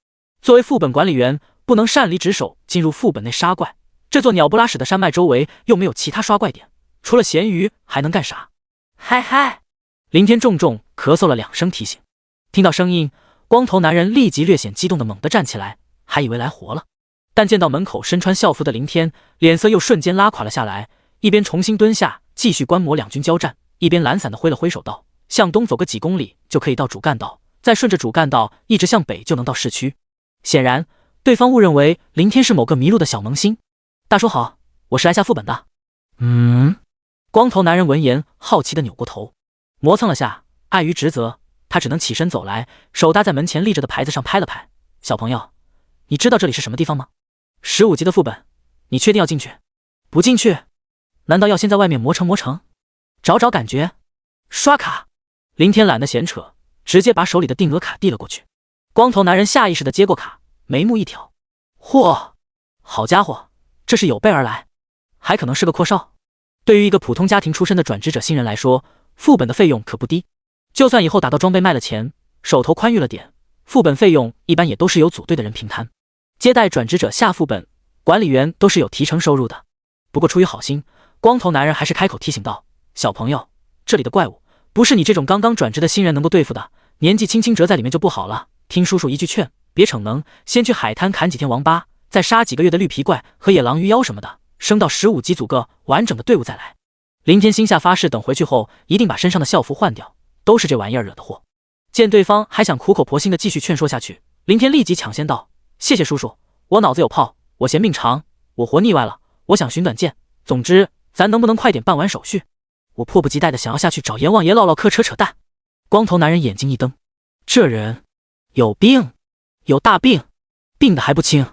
作为副本管理员，不能擅离职守进入副本内杀怪，这座鸟不拉屎的山脉周围又没有其他刷怪点，除了咸鱼还能干啥？嗨嗨！林天重重咳嗽了2声提醒。听到声音，光头男人立即略显激动的猛地站起来，还以为来活了，但见到门口身穿校服的林天，脸色又瞬间拉垮了下来，一边重新蹲下继续观摩两军交战，一边懒散地挥了挥手道：向东走个几公里就可以到主干道，再顺着主干道一直向北就能到市区。显然对方误认为林天是某个迷路的小萌新。大叔好，我是来下副本的。光头男人闻言好奇地扭过头，磨蹭了下，碍于职责，他只能起身走来，手搭在门前立着的牌子上拍了拍：小朋友，你知道这里是什么地方吗？15级的副本，你确定要进去？不进去，难道要先在外面磨成？找找感觉？刷卡。林天懒得闲扯，直接把手里的定额卡递了过去。光头男人下意识地接过卡，眉目一挑：嚯，好家伙，这是有备而来，还可能是个阔少。对于一个普通家庭出身的转职者新人来说，副本的费用可不低，就算以后打到装备卖了钱，手头宽裕了点，副本费用一般也都是由组队的人平摊。接待转职者下副本，管理员都是有提成收入的。不过出于好心，光头男人还是开口提醒道：小朋友，这里的怪物不是你这种刚刚转职的新人能够对付的，年纪轻轻折在里面就不好了。听叔叔一句劝，别逞能，先去海滩砍几天王八，再杀几个月的绿皮怪和野狼鱼妖什么的，升到15级组个完整的队伍再来。林天心下发誓，等回去后一定把身上的校服换掉，都是这玩意儿惹的祸。见对方还想苦口婆心的继续劝说下去，林天立即抢先道：谢谢叔叔，我脑子有泡，我嫌命长，我活腻歪了，我想寻短见，总之咱能不能快点办完手续？我迫不及待的想要下去找阎王爷唠唠嗑扯扯淡。光头男人眼睛一瞪，这人有病，有大病，病得还不轻。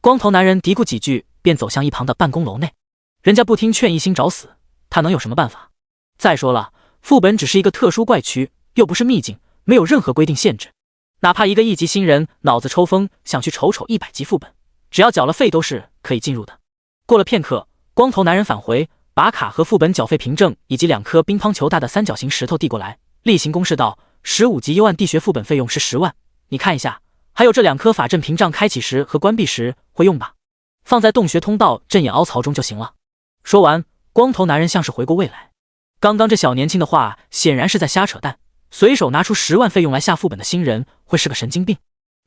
光头男人嘀咕几句，便走向一旁的办公楼内。人家不听劝，一心找死，他能有什么办法？再说了，副本只是一个特殊怪区，又不是秘境，没有任何规定限制。哪怕一个1级新人脑子抽风想去瞅瞅100级副本，只要缴了费都是可以进入的。过了片刻，光头男人返回，把卡和副本缴费凭证以及2颗乒乓球大的三角形石头递过来，例行公事道：15级幽暗地穴副本费用是10万，你看一下，还有这2颗法阵屏障开启时和关闭时会用吧？放在洞穴通道阵眼凹槽中就行了。说完，光头男人像是回过味来，刚刚这小年轻的话显然是在瞎扯淡，随手拿出10万费用来下副本的新人会是个神经病。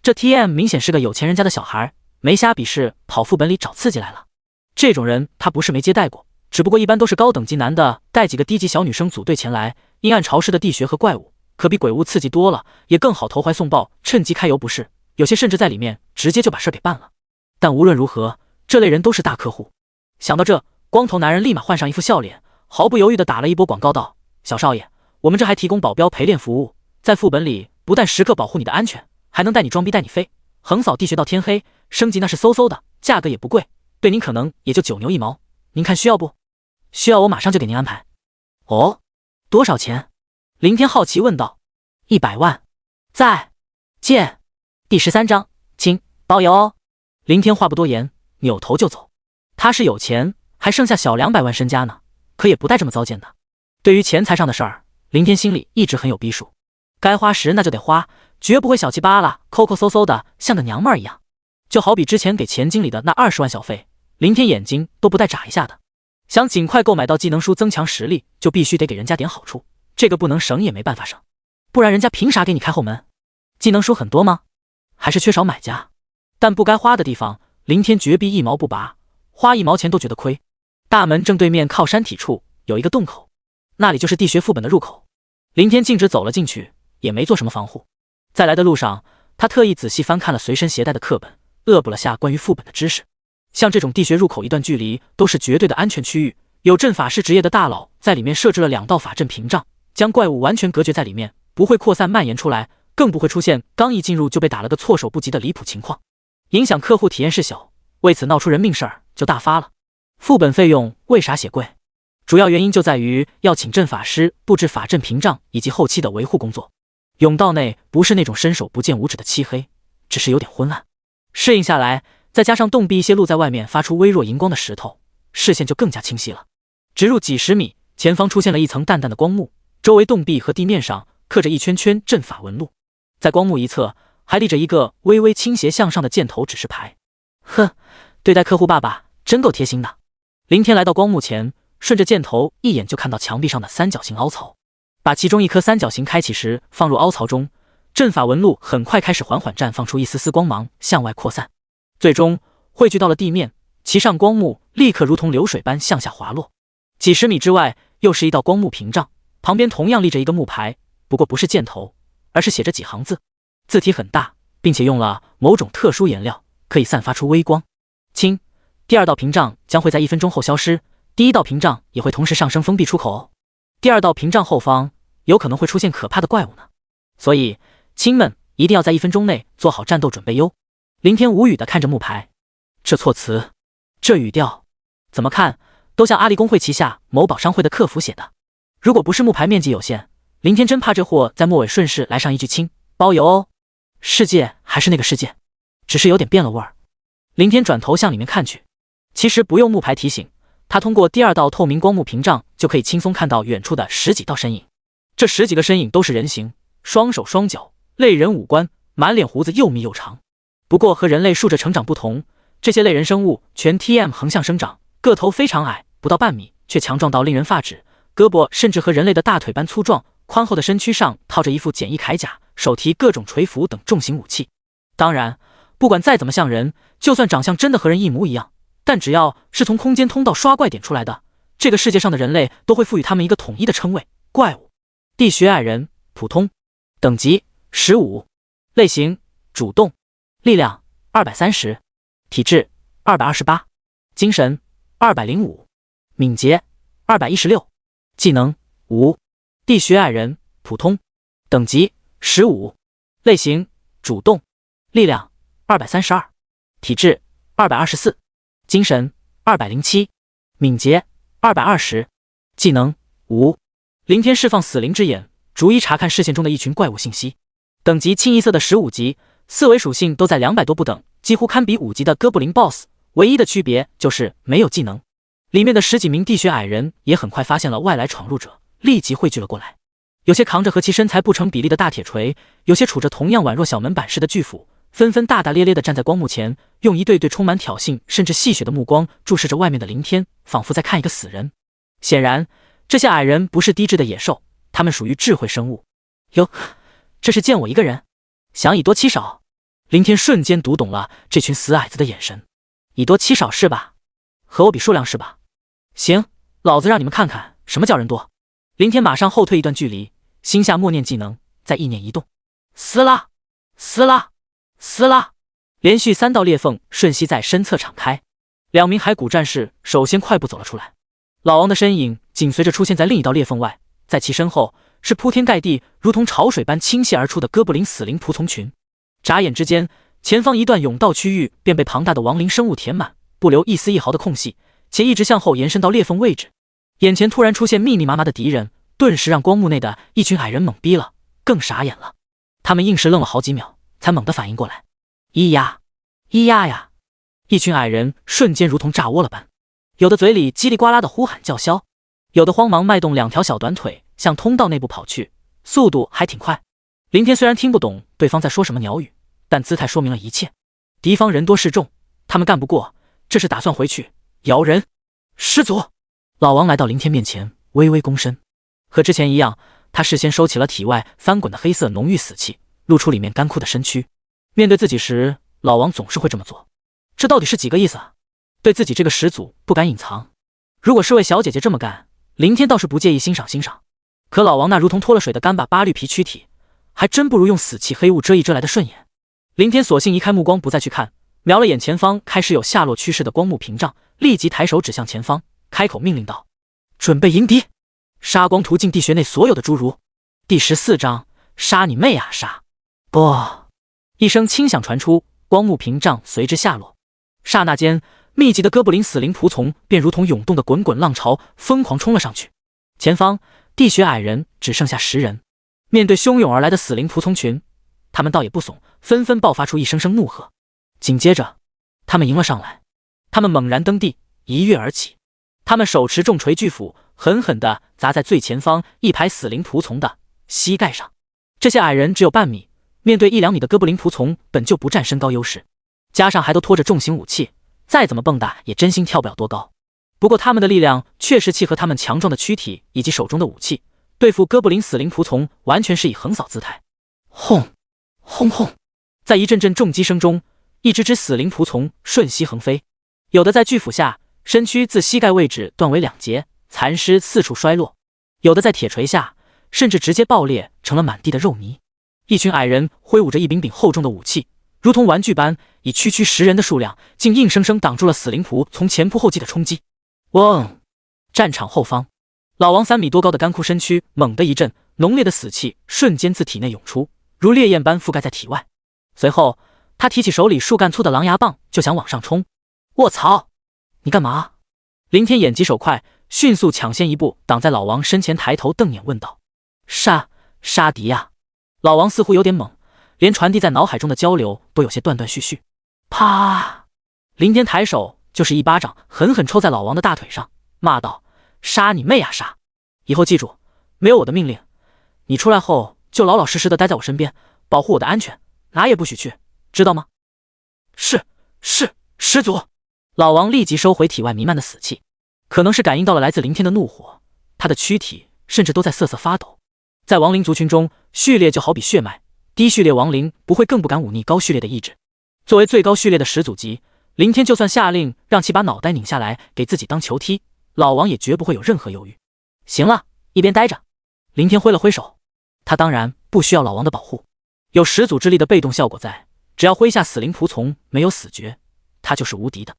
这 TM 明显是个有钱人家的小孩，没瞎比试跑副本里找刺激来了。这种人他不是没接待过，只不过一般都是高等级男的带几个低级小女生组队前来，阴暗潮湿的地穴和怪物可比鬼屋刺激多了，也更好投怀送抱，趁机揩油不是，有些甚至在里面直接就把事给办了。但无论如何，这类人都是大客户。想到这，光头男人立马换上一副笑脸，毫不犹豫地打了一波广告道：小少爷，我们这还提供保镖陪练服务，在副本里不但时刻保护你的安全，还能带你装逼带你飞，横扫地穴到天黑，升级那是嗖嗖的，价格也不贵，对您可能也就9牛1毛，您看需要不？需要我马上就给您安排。哦，多少钱？林天好奇问道。100万。在见。第13章，亲，包邮哦。林天话不多言，扭头就走。他是有钱，还剩下小200万身家呢，可也不带这么糟践的。对于钱财上的事儿，林天心里一直很有逼数，该花时那就得花，绝不会小气巴拉抠抠搜搜的像个娘们儿一样。就好比之前给钱经理的那20万小费，林天眼睛都不带眨一下的。想尽快购买到技能书增强实力，就必须得给人家点好处，这个不能省也没办法省，不然人家凭啥给你开后门？技能书很多吗？还是缺少买家？但不该花的地方，林天绝逼一毛不拔，花1毛钱都觉得亏。大门正对面靠山体处有一个洞口，那里就是地穴副本的入口。林天径直走了进去，也没做什么防护。在来的路上，他特意仔细翻看了随身携带的课本，恶补了下关于副本的知识。像这种地穴入口一段距离都是绝对的安全区域，有阵法师职业的大佬在里面设置了2道法阵屏障，将怪物完全隔绝在里面，不会扩散蔓延出来，更不会出现刚一进入就被打了个措手不及的离谱情况。影响客户体验是小，为此闹出人命事儿就大发了。副本费用为啥写贵？主要原因就在于要请阵法师布置法阵屏障以及后期的维护工作。甬道内不是那种伸手不见五指的漆黑，只是有点昏暗。适应下来，再加上洞壁一些露在外面发出微弱荧光的石头，视线就更加清晰了。直入几十米，前方出现了一层淡淡的光幕，周围洞壁和地面上刻着一圈圈阵法纹路，在光幕一侧还立着一个微微倾斜向上的箭头指示牌。哼，对待客户爸爸真够贴心的。林天来到光幕前，顺着箭头一眼就看到墙壁上的三角形凹槽，把其中一颗三角形开启时放入凹槽中，阵法纹路很快开始缓缓绽放出一丝丝光芒向外扩散，最终汇聚到了地面，其上光幕立刻如同流水般向下滑落。几十米之外又是一道光幕屏障，旁边同样立着一个木牌，不过不是箭头，而是写着几行字，字体很大，并且用了某种特殊颜料，可以散发出微光。亲，第2道屏障将会在1分钟后消失，第1道屏障也会同时上升封闭出口哦。第2道屏障后方有可能会出现可怕的怪物呢，所以亲们一定要在1分钟内做好战斗准备哟。林天无语地看着木牌，这措辞，这语调，怎么看都像阿力公会旗下某宝商会的客服写的。如果不是木牌面积有限，林天真怕这货在末尾顺势来上一句亲，包邮哦。世界还是那个世界，只是有点变了味儿。林天转头向里面看去，其实不用木牌提醒，他通过第2道透明光幕屏障就可以轻松看到远处的10几道身影。这10几个身影都是人形，双手双脚，类人五官，满脸胡子又密又长。不过和人类竖着成长不同，这些类人生物全 TM 横向生长，个头非常矮，不到半米，却强壮到令人发指，胳膊甚至和人类的大腿般粗壮，宽厚的身躯上套着一副简易铠甲，手提各种锤斧等重型武器。当然，不管再怎么像人，就算长相真的和人一模一样，但只要是从空间通道刷怪点出来的，这个世界上的人类都会赋予他们一个统一的称谓——怪物。地穴矮人，普通，等级15，类型主动，力量230，体质228，精神205，敏捷216，技能无。地穴矮人，普通，等级15，类型主动，力量232，体质224，精神207，敏捷220，技能无。林天释放死灵之眼，逐一查看视线中的一群怪物信息。等级清一色的15级，4维属性都在200多不等，几乎堪比5级的哥布林 BOSS， 唯一的区别就是没有技能。里面的10几名地穴矮人也很快发现了外来闯入者，立即汇聚了过来。有些扛着和其身材不成比例的大铁锤，有些杵着同样宛若小门板似的巨斧，纷纷大大咧咧地站在光幕前，用一对对充满挑衅甚至戏谑的目光注视着外面的林天，仿佛在看一个死人。显然，这些矮人不是低智的野兽，他们属于智慧生物。哟，这是见我一个人，想以多欺少？林天瞬间读懂了这群死矮子的眼神。以多欺少是吧？和我比数量是吧？行，老子让你们看看什么叫人多。林天马上后退一段距离，心下默念技能，再意念一动，撕拉撕拉撕拉，连续3道裂缝瞬息在身侧敞开。2名骸骨战士首先快步走了出来，老王的身影紧随着出现在另一道裂缝外，在其身后是铺天盖地如同潮水般倾泻而出的哥布林死灵仆从群。眨眼之间，前方一段甬道区域便被庞大的亡灵生物填满，不留一丝一毫的空隙，且一直向后延伸到裂缝位置。眼前突然出现密密麻麻的敌人，顿时让光幕内的一群矮人懵逼了，更傻眼了。他们硬是愣了好几秒，才猛地反应过来。咿呀咿呀呀！一群矮人瞬间如同炸窝了般，有的嘴里叽里呱啦的呼喊叫嚣，有的慌忙迈动2条小短腿向通道内部跑去，速度还挺快。林天虽然听不懂对方在说什么鸟语，但姿态说明了一切。敌方人多势众，他们干不过，这是打算回去摇人。师祖！老王来到林天面前，微微躬身，和之前一样，他事先收起了体外翻滚的黑色浓郁死气，露出里面干枯的身躯。面对自己时，老王总是会这么做。这到底是几个意思啊？对自己这个始祖不敢隐藏。如果是位小姐姐这么干，林天倒是不介意欣赏欣赏。可老王那如同脱了水的干巴巴绿皮躯体，还真不如用死气黑雾遮一遮来的顺眼。林天索性移开目光，不再去看，瞄了眼前方开始有下落趋势的光幕屏障，立即抬手指向前方，开口命令道：准备迎敌！杀光途径地穴内所有的侏儒。第14章，杀你妹啊杀！不！一声轻响传出，光幕屏障随之下落。刹那间，密集的哥布林死灵仆从便如同涌动的滚滚浪潮，疯狂冲了上去。前方地穴矮人只剩下10人，面对汹涌而来的死灵仆从群，他们倒也不怂，纷纷爆发出一声声怒喝。紧接着，他们迎了上来。他们猛然登地，一跃而起。他们手持重锤巨斧，狠狠地砸在最前方一排死灵仆从的膝盖上。这些矮人只有半米，面对1-2米的哥布林仆从本就不占身高优势，加上还都拖着重型武器，再怎么蹦跶也真心跳不了多高。不过他们的力量确实契合他们强壮的躯体以及手中的武器，对付哥布林死灵仆从完全是以横扫姿态。轰轰轰！在一阵阵重击声中，一只只死灵仆从瞬息横飞，有的在巨斧下身躯自膝盖位置断为2截，残尸四处衰落；有的在铁锤下甚至直接爆裂成了满地的肉泥。一群矮人挥舞着一柄柄厚重的武器，如同玩具般，以区区10人的数量，竟硬生生挡住了死灵仆从前仆后继的冲击。嗡！战场后方，老王3米多高的干枯身躯猛地一震，浓烈的死气瞬间自体内涌出，如烈焰般覆盖在体外。随后，他提起手里树干粗的狼牙棒，就想往上冲。卧槽！你干嘛？林天眼疾手快，迅速抢先一步挡在老王身前，抬头瞪眼问道：杀敌呀！老王似乎有点懵，连传递在脑海中的交流都有些断断续续。啪！林天抬手就是一巴掌，狠狠抽在老王的大腿上，骂道：杀你妹啊杀！以后记住，没有我的命令，你出来后就老老实实的待在我身边，保护我的安全，哪也不许去，知道吗？是，师祖。老王立即收回体外弥漫的死气，可能是感应到了来自林天的怒火，他的躯体甚至都在瑟瑟发抖。在亡灵族群中，序列就好比血脉，低序列亡灵不会更不敢忤逆高序列的意志。作为最高序列的始祖级，林天就算下令让其把脑袋拧下来给自己当球踢，老王也绝不会有任何犹豫。行了，一边待着。林天挥了挥手，他当然不需要老王的保护，有始祖之力的被动效果在，只要麾下死灵仆从没有死绝，他就是无敌的。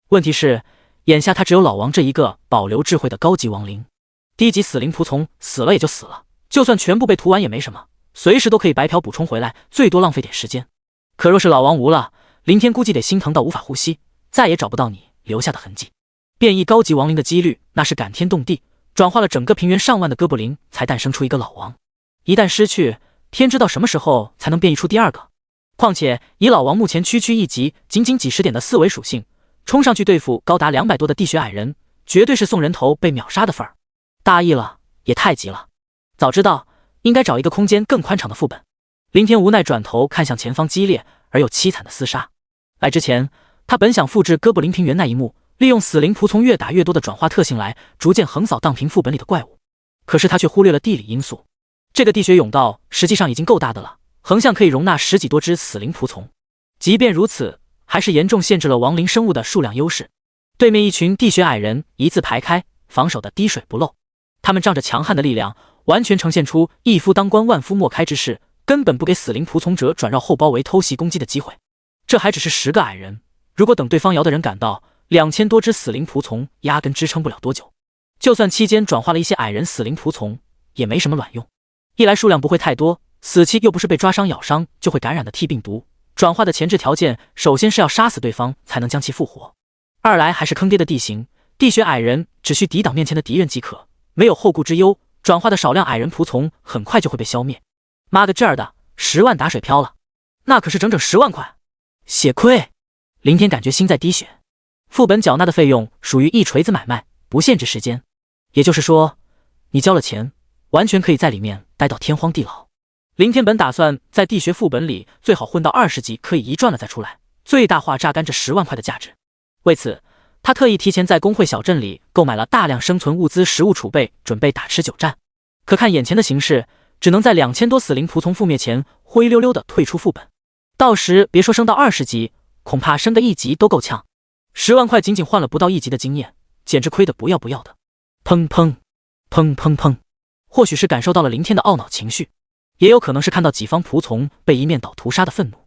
问题是，眼下他只有老王这一个保留智慧的高级亡灵，低级死灵仆从死了也就死了，就算全部被屠完也没什么，随时都可以白嫖补充回来，最多浪费点时间。可若是老王无了，林天估计得心疼到无法呼吸，再也找不到你留下的痕迹。变异高级亡灵的几率那是感天动地，转化了整个平原上万的哥布林才诞生出一个老王，一旦失去，天知道什么时候才能变异出第2个。况且以老王目前区区一级仅仅几10点的4维属性，冲上去对付高达200多的地穴矮人，绝对是送人头被秒杀的份儿。大意了，也太急了。早知道应该找一个空间更宽敞的副本。林天无奈转头看向前方激烈而又凄惨的厮杀。来之前，他本想复制哥布林平原那一幕，利用死灵仆从越打越多的转化特性来逐渐横扫荡平副本里的怪物，可是他却忽略了地理因素。这个地穴甬道实际上已经够大的了，横向可以容纳10几多只死灵仆从。即便如此，还是严重限制了亡灵生物的数量优势。对面一群地穴矮人一字排开，防守的滴水不漏。他们仗着强悍的力量，完全呈现出一夫当关万夫莫开之势，根本不给死灵仆从者转绕后包围偷袭攻击的机会。这还只是10个矮人，如果等对方摇的人赶到，2000多只死灵仆从压根支撑不了多久。就算期间转化了一些矮人死灵仆从，也没什么卵用。一来数量不会太多，死期又不是被抓伤咬伤就会感染的 T 病毒，转化的前置条件首先是要杀死对方才能将其复活。二来还是坑爹的地形，地穴矮人只需抵挡面前的敌人即可，没有后顾之忧，转化的少量矮人仆从很快就会被消灭。妈个这儿的，10万打水漂了，那可是整整10万块，血亏！林天感觉心在滴血。副本缴纳的费用属于一锤子买卖，不限制时间，也就是说，你交了钱，完全可以在里面待到天荒地老。林天本打算在地穴副本里最好混到20级可以一转了再出来，最大化榨干这10万块的价值。为此，他特意提前在工会小镇里购买了大量生存物资、食物储备，准备打持久战。可看眼前的形势，只能在2000多死灵仆从覆灭前灰溜溜的退出副本。到时别说升到20级，恐怕升个1级都够呛。10万块仅仅换了不到1级的经验，简直亏得不要不要的。砰砰砰砰砰，或许是感受到了林天的懊恼情绪，也有可能是看到己方仆从被一面倒屠杀的愤怒。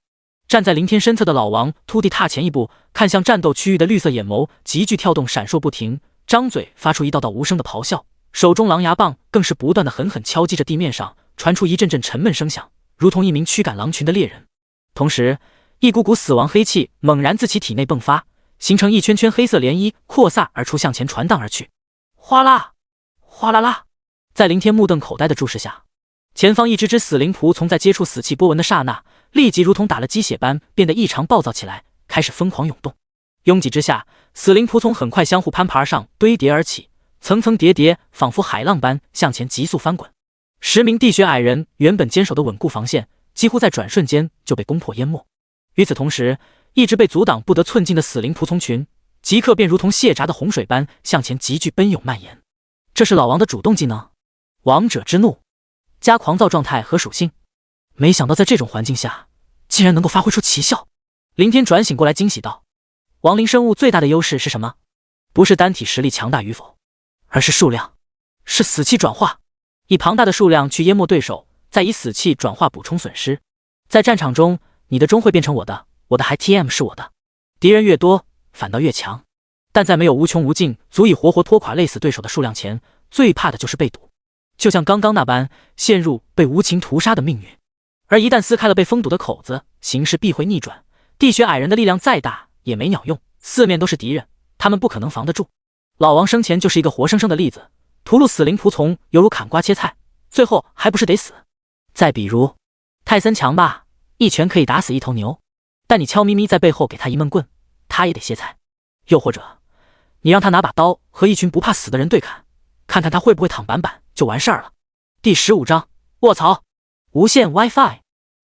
站在林天身侧的老王突地踏前一步，看向战斗区域的绿色眼眸急剧跳动，闪烁不停，张嘴发出一道道无声的咆哮，手中狼牙棒更是不断的狠狠敲击着地面上，传出一阵阵沉闷声响，如同一名驱赶狼群的猎人。同时，一股股死亡黑气猛然自其体内迸发，形成一圈圈黑色涟漪，扩散而出，向前传荡而去。哗啦哗啦啦，在林天目瞪口呆的注视下，前方一只只死灵仆从在接触死气波纹的刹那，立即如同打了鸡血般变得异常暴躁起来，开始疯狂涌动。拥挤之下，死灵仆从很快相互攀爬而上，堆叠而起，层层叠叠，仿佛海浪般向前急速翻滚。10名地穴矮人原本坚守的稳固防线，几乎在转瞬间就被攻破淹没。与此同时，一直被阻挡不得寸进的死灵仆从群，即刻便如同泄闸的洪水般向前急剧奔涌蔓延。这是老王的主动技能，王者之怒加狂躁状态和属性。没想到在这种环境下，竟然能够发挥出奇效。林天转醒过来，惊喜道：亡灵生物最大的优势是什么？不是单体实力强大与否，而是数量，是死气转化。以庞大的数量去淹没对手，再以死气转化补充损失。在战场中，你的终会变成我的，我的还 TM 是我的。敌人越多，反倒越强。但在没有无穷无尽足以活活拖垮累死对手的数量前，最怕的就是被堵，就像刚刚那般陷入被无情屠杀的命运。而一旦撕开了被封堵的口子，形势必会逆转。地穴矮人的力量再大也没鸟用，四面都是敌人，他们不可能防得住。老王生前就是一个活生生的例子，屠戮死灵仆从犹如砍瓜切菜，最后还不是得死。再比如泰森强吧，一拳可以打死一头牛，但你悄咪咪在背后给他一闷棍，他也得歇菜。又或者你让他拿把刀和一群不怕死的人对砍，看看他会不会躺板板就完事儿了。第15章，卧槽，无线 WiFi。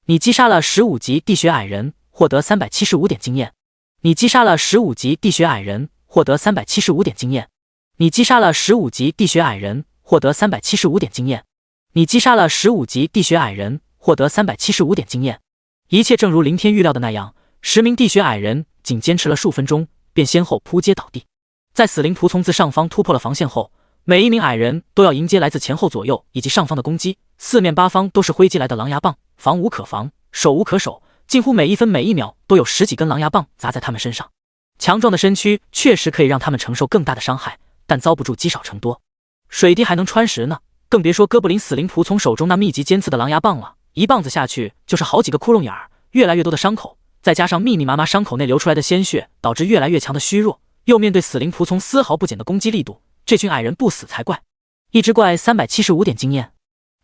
你击杀了15级地穴矮人，获得375点经验。你击杀了15级地穴矮人，获得375点经验。你击杀了15级地穴矮人，获得375点经验。你击杀了15级地穴矮人，获得375点经验。一切正如林天预料的那样，10名地穴矮人仅坚持了数分钟，便先后扑街倒地。在死灵仆从自上方突破了防线后，每一名矮人都要迎接来自前后左右以及上方的攻击，四面八方都是挥击来的狼牙棒，防无可防，守无可守，近乎每一分每一秒都有10几根狼牙棒砸在他们身上。强壮的身躯确实可以让他们承受更大的伤害，但遭不住积少成多。水滴还能穿石呢，更别说哥布林死灵仆从手中那密集尖刺的狼牙棒了，一棒子下去就是好几个窟窿眼儿，越来越多的伤口，再加上密密麻麻伤口内流出来的鲜血，导致越来越强的虚弱，又面对死灵仆从丝毫不减的攻击力度，这群矮人不死才怪。一只怪375点经验，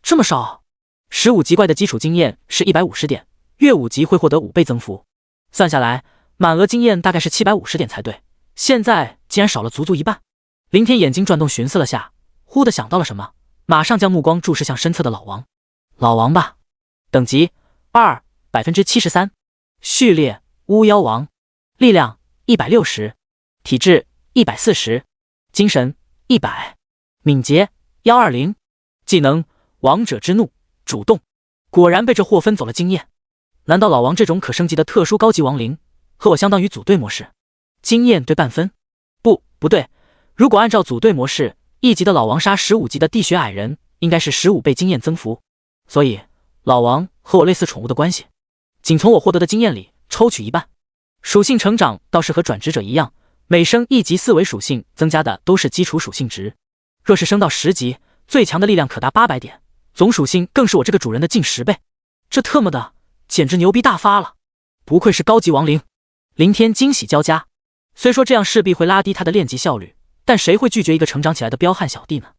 这么少？15级怪的基础经验是150点，越5级会获得5倍增幅，算下来满额经验大概是750点才对，现在竟然少了足足一半。林天眼睛转动寻思了下，忽地想到了什么，马上将目光注视向身侧的老王。老王吧，等级2 73%，序列巫妖王，力量160，体质140，精神100，敏捷120，技能王者之怒，主动。果然被这货分走了经验。难道老王这种可升级的特殊高级亡灵和我相当于组队模式？经验对半分？不对，如果按照组队模式，1级的老王杀15级的地穴矮人，应该是15倍经验增幅。所以老王和我类似宠物的关系，仅从我获得的经验里抽取一半。属性成长倒是和转职者一样，每升1级4维属性增加的都是基础属性值。若是升到10级，最强的力量可达800点，总属性更是我这个主人的近10倍。这特么的简直牛逼大发了！不愧是高级亡灵。林天惊喜交加。虽说这样势必会拉低他的练级效率，但谁会拒绝一个成长起来的彪悍小弟呢？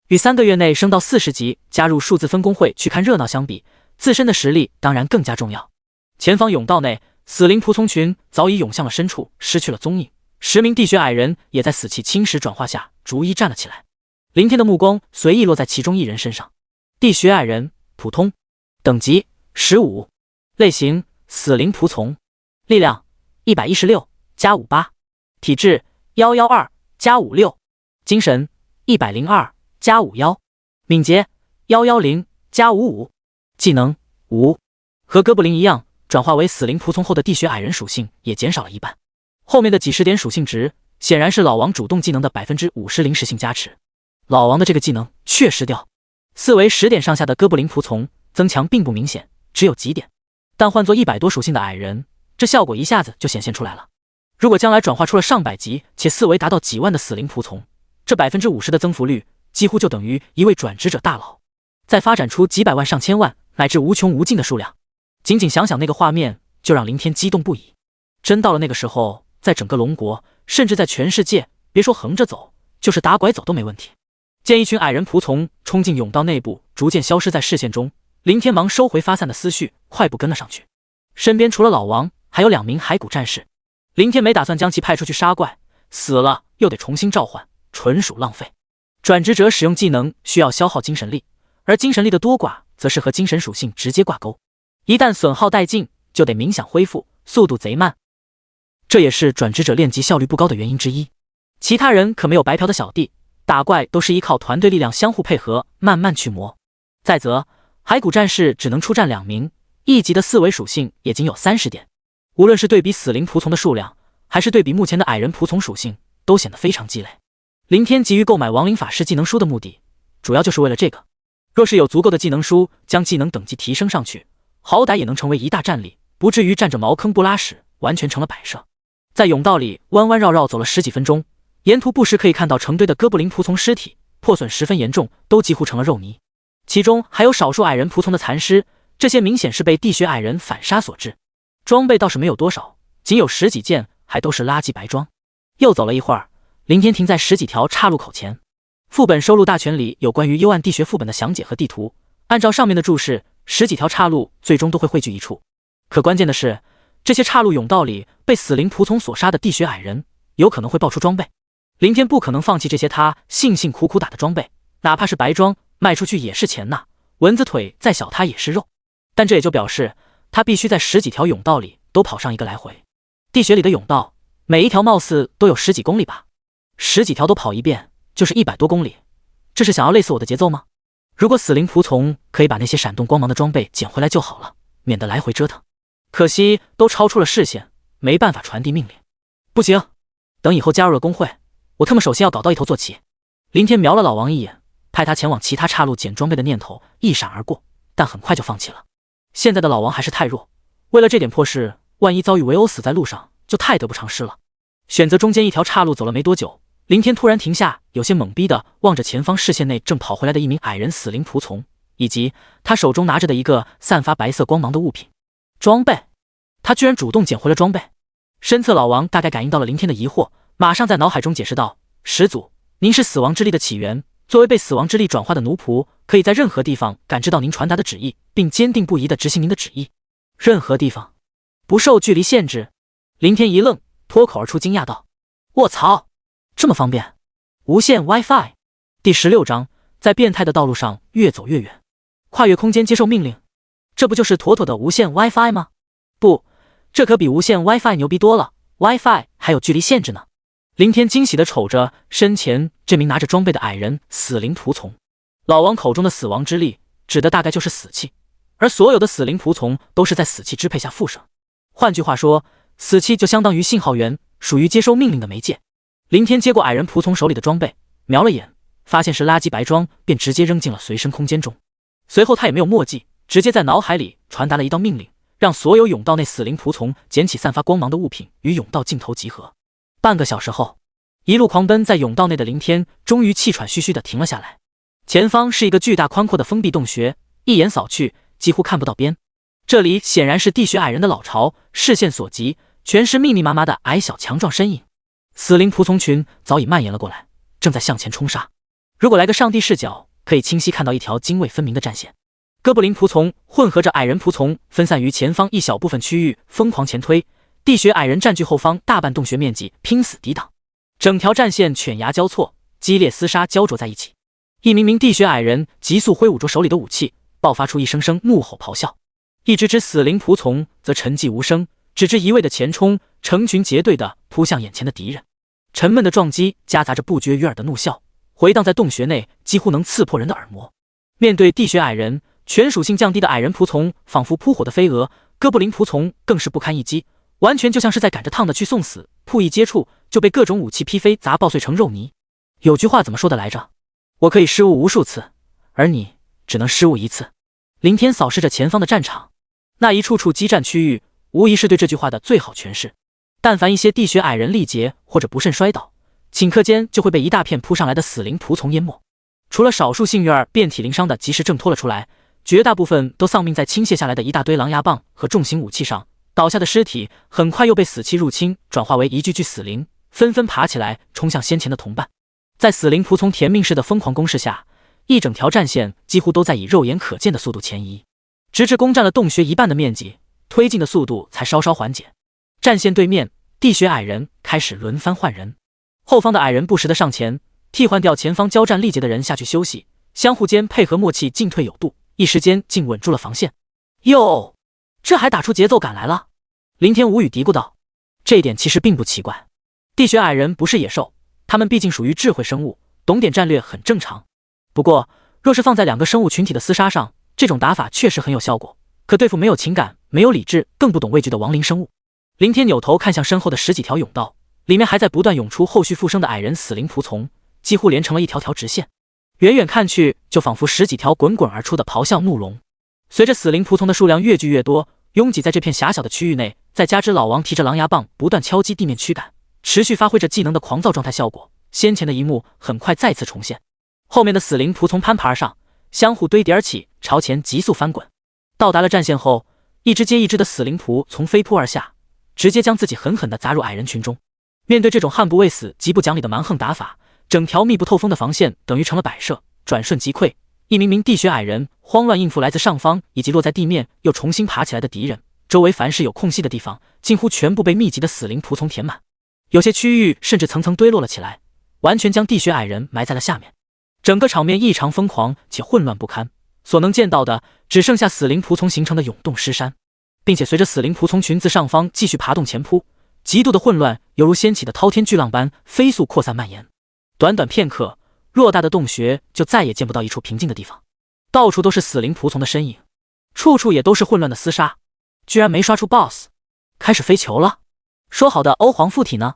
与3个月内升到40级，加入数字分工会去看热闹相比，自身的实力当然更加重要。前方甬道内，死灵仆从群早已涌向了深处，失去了踪影。10名地穴矮人也在死气侵蚀转化下逐一站了起来。林天的目光随意落在其中一人身上。地穴矮人，普通，等级15，类型死灵仆从，力量116加58，体质112加56，精神102加51，敏捷110加55，技能5。和哥布林一样，转化为死灵仆从后的地穴矮人属性也减少了一半。后面的几十点属性值显然是老王主动技能的50%临时性加持。老王的这个技能确实掉，4维10点上下的哥布林仆从增强并不明显，只有几点，但换作100多属性的矮人，这效果一下子就显现出来了。如果将来转化出了上百级且4维达到几万的死灵仆从，这50%的增幅率几乎就等于一位转职者大佬。再发展出几百万上千万乃至无穷无尽的数量，仅仅想想那个画面就让林天激动不已。真到了那个时候，在整个龙国甚至在全世界，别说横着走，就是打拐走都没问题。见一群矮人仆从冲进甬道内部，逐渐消失在视线中，林天忙收回发散的思绪，快步跟了上去。身边除了老王，还有2名骸骨战士。林天没打算将其派出去杀怪，死了又得重新召唤，纯属浪费。转职者使用技能需要消耗精神力，而精神力的多寡则是和精神属性直接挂钩，一旦损耗殆尽，就得冥想恢复，速度贼慢。这也是转职者练级效率不高的原因之一。其他人可没有白嫖的小弟，打怪都是依靠团队力量相互配合，慢慢去磨。再则，骸骨战士只能出战2名，1级的4维属性也仅有30点。无论是对比死灵仆从的数量，还是对比目前的矮人仆从属性，都显得非常鸡肋。林天急于购买亡灵法师技能书的目的，主要就是为了这个。若是有足够的技能书，将技能等级提升上去，好歹也能成为一大战力，不至于占着茅坑不拉屎，完全成了摆设。在甬道里弯弯绕绕走了10几分钟，沿途不时可以看到成堆的哥布林仆从尸体，破损十分严重，都几乎成了肉泥。其中还有少数矮人仆从的残尸，这些明显是被地穴矮人反杀所致。装备倒是没有多少，仅有10几件，还都是垃圾白装。又走了一会儿，林天停在10几条岔路口前。副本收录大全里有关于幽暗地穴副本的详解和地图，按照上面的注释，10几条岔路最终都会汇聚一处。可关键的是，这些岔路甬道里被死灵仆从所杀的地穴矮人，有可能会爆出装备。林天不可能放弃这些他辛辛苦苦打的装备，哪怕是白装，卖出去也是钱呐。蚊子腿再小他也是肉，但这也就表示他必须在10几条甬道里都跑上一个来回。地穴里的甬道，每一条貌似都有10几公里吧，10几条都跑一遍就是100多公里，这是想要累死我的节奏吗？如果死灵仆从可以把那些闪动光芒的装备捡回来就好了，免得来回折腾。可惜都超出了视线，没办法传递命令。不行，等以后加入了工会，我他妈首先要搞到一头坐骑。林天瞄了老王一眼，派他前往其他岔路捡装备的念头一闪而过，但很快就放弃了。现在的老王还是太弱，为了这点破事，万一遭遇围殴死在路上，就太得不偿失了。选择中间一条岔路走了没多久，林天突然停下，有些懵逼的望着前方视线内正跑回来的一名矮人死灵仆从，以及他手中拿着的一个散发白色光芒的物品。装备，他居然主动捡回了装备。身侧老王大概感应到了林天的疑惑，马上在脑海中解释道：始祖，您是死亡之力的起源，作为被死亡之力转化的奴仆，可以在任何地方感知到您传达的旨意，并坚定不移地执行您的旨意。任何地方，不受距离限制。林天一愣，脱口而出惊讶道：卧槽，这么方便！无线 WiFi。第16章，在变态的道路上越走越远，跨越空间接受命令，这不就是妥妥的无线 WiFi 吗？不，这可比无线 WiFi 牛逼多了 ，WiFi 还有距离限制呢。林天惊喜地瞅着身前这名拿着装备的矮人死灵仆从。老王口中的死亡之力，指的大概就是死气，而所有的死灵仆从都是在死气支配下复生。换句话说，死气就相当于信号源，属于接收命令的媒介。林天接过矮人仆从手里的装备，瞄了眼，发现是垃圾白装，便直接扔进了随身空间中。随后他也没有墨迹，直接在脑海里传达了一道命令，让所有甬道内死灵仆从捡起散发光芒的物品，与甬道尽头集合。半个小时后，一路狂奔在甬道内的林天终于气喘吁吁地停了下来。前方是一个巨大宽阔的封闭洞穴，一眼扫去几乎看不到边。这里显然是地穴矮人的老巢，视线所及全是密密麻麻的矮小强壮身影。死灵仆从群早已蔓延了过来，正在向前冲杀。如果来个上帝视角，可以清晰看到一条泾渭分明的战线。哥布林仆从混合着矮人仆从分散于前方一小部分区域，疯狂前推。地穴矮人占据后方大半洞穴面积，拼死抵挡。整条战线犬牙交错，激烈厮杀焦灼在一起。一名名地穴矮人急速挥舞着手里的武器，爆发出一声声怒吼咆哮。一只只死灵仆从则沉寂无声，只知一味的前冲，成群结队的扑向眼前的敌人。沉闷的撞击夹杂着不绝于耳的怒啸，回荡在洞穴内，几乎能刺破人的耳膜。面对地穴矮人，全属性降低的矮人仆从仿佛扑火的飞蛾，哥布林仆从更是不堪一击，完全就像是在赶着烫的去送死，扑一接触就被各种武器劈飞砸爆碎成肉泥。有句话怎么说的来着？我可以失误无数次，而你只能失误一次。林天扫视着前方的战场，那一处处激战区域无疑是对这句话的最好诠释。但凡一些地穴矮人力竭或者不慎摔倒，顷刻间就会被一大片扑上来的死灵仆从淹没。除了少数幸运儿遍体鳞伤的及时挣脱了出来，绝大部分都丧命在倾泻下来的一大堆狼牙棒和重型武器上。倒下的尸体很快又被死气入侵，转化为一具具死灵，纷纷爬起来冲向先前的同伴。在死灵仆从甜命式的疯狂攻势下，一整条战线几乎都在以肉眼可见的速度前移，直至攻占了洞穴一半的面积，推进的速度才稍稍缓解。战线对面，地穴矮人开始轮番换人，后方的矮人不时地上前替换掉前方交战力竭的人下去休息，相互间配合默契，进退有度，一时间竟稳住了防线。哟，这还打出节奏感来了。林天无语嘀咕道，这一点其实并不奇怪，地穴矮人不是野兽，他们毕竟属于智慧生物，懂点战略很正常。不过若是放在两个生物群体的厮杀上，这种打法确实很有效果，可对付没有情感、没有理智、更不懂畏惧的亡灵生物。林天扭头看向身后的十几条甬道，里面还在不断涌出后续复生的矮人死灵仆从，几乎连成了一条条直线，远远看去就仿佛十几条滚滚而出的咆哮怒龙。随着死灵仆从的数量越聚越多，拥挤在这片狭小的区域内，再加之老王提着狼牙棒不断敲击地面驱赶，持续发挥着技能的狂躁状态效果，先前的一幕很快再次重现。后面的死灵仆从攀爬而上，相互堆叠而起，朝前急速翻滚。到达了战线后，一只接一只的死灵仆从飞扑而下，直接将自己狠狠地砸入矮人群中。面对这种悍不畏死、极不讲理的蛮横打法，整条密不透风的防线等于成了摆设，转瞬即溃。一名名地穴矮人慌乱应付来自上方以及落在地面又重新爬起来的敌人，周围凡是有空隙的地方，近乎全部被密集的死灵仆从填满，有些区域甚至层层堆落了起来，完全将地穴矮人埋在了下面。整个场面异常疯狂且混乱不堪，所能见到的只剩下死灵仆从形成的涌动尸山，并且随着死灵仆从群自上方继续爬动前扑，极度的混乱犹如掀起的滔天巨浪般飞速扩散蔓延。短短片刻，偌大的洞穴就再也见不到一处平静的地方，到处都是死灵仆从的身影，处处也都是混乱的厮杀。居然没刷出 BOSS， 开始飞球了。说好的欧皇附体呢？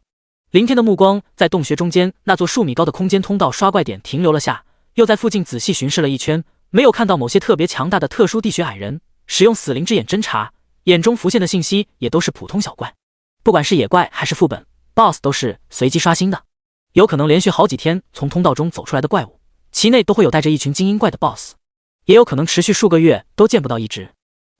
林天的目光在洞穴中间那座数米高的空间通道刷怪点停留了下，又在附近仔细巡视了一圈，没有看到某些特别强大的特殊地穴矮人，使用死灵之眼侦查，眼中浮现的信息也都是普通小怪。不管是野怪还是副本 BOSS 都是随机刷新的，有可能连续好几天从通道中走出来的怪物，其内都会有带着一群精英怪的 BOSS， 也有可能持续数个月都见不到一只。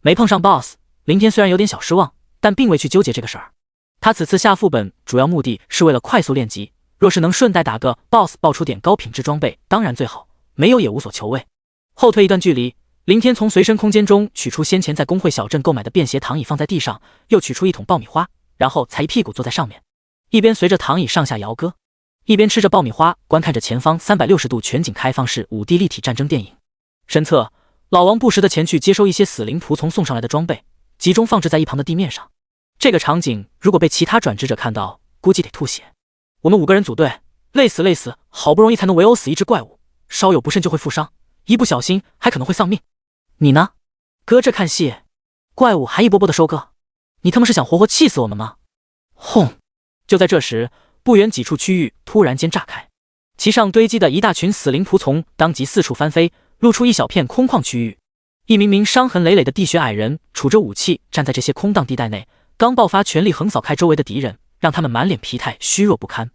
没碰上 BOSS， 林天虽然有点小失望，但并未去纠结这个事儿。他此次下副本主要目的是为了快速练级，若是能顺带打个 BOSS 爆出点高品质装备当然最好，没有也无所求谓。后退一段距离，林天从随身空间中取出先前在工会小镇购买的便携躺椅放在地上，又取出一桶爆米花，然后才一屁股坐在上面，一边随着躺椅上下摇歌，一边吃着爆米花，观看着前方360度全景开放式5D 立体战争电影。身侧，老王不时的前去接收一些死灵仆从送上来的装备，集中放置在一旁的地面上。这个场景如果被其他转职者看到，估计得吐血。我们5个人组队，累死，好不容易才能围殴死一只怪物，稍有不慎就会负伤，一不小心还可能会丧命。你呢？搁这看戏，怪物还一波波的收割，你他妈是想活活气死我们吗？轰！就在这时，不远几处区域突然间炸开，其上堆积的一大群死灵仆从当即四处翻飞，露出一小片空旷区域。一名名伤痕累累的地穴矮人杵着武器站在这些空荡地带内，刚爆发全力横扫开周围的敌人，让他们满脸疲态虚弱不堪。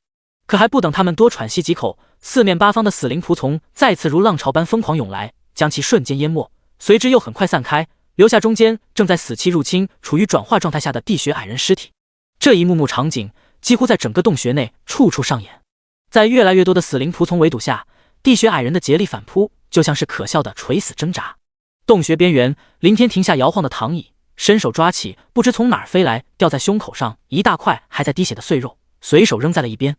可还不等他们多喘息几口，四面八方的死灵仆从再次如浪潮般疯狂涌来，将其瞬间淹没，随之又很快散开，留下中间正在死气入侵、处于转化状态下的地穴矮人尸体。这一幕幕场景几乎在整个洞穴内处处上演。在越来越多的死灵仆从围堵下，地穴矮人的竭力反扑就像是可笑的垂死挣扎。洞穴边缘，林天停下摇晃的躺椅，伸手抓起不知从哪儿飞来吊在胸口上一大块还在滴血的碎肉，随手扔在了一边，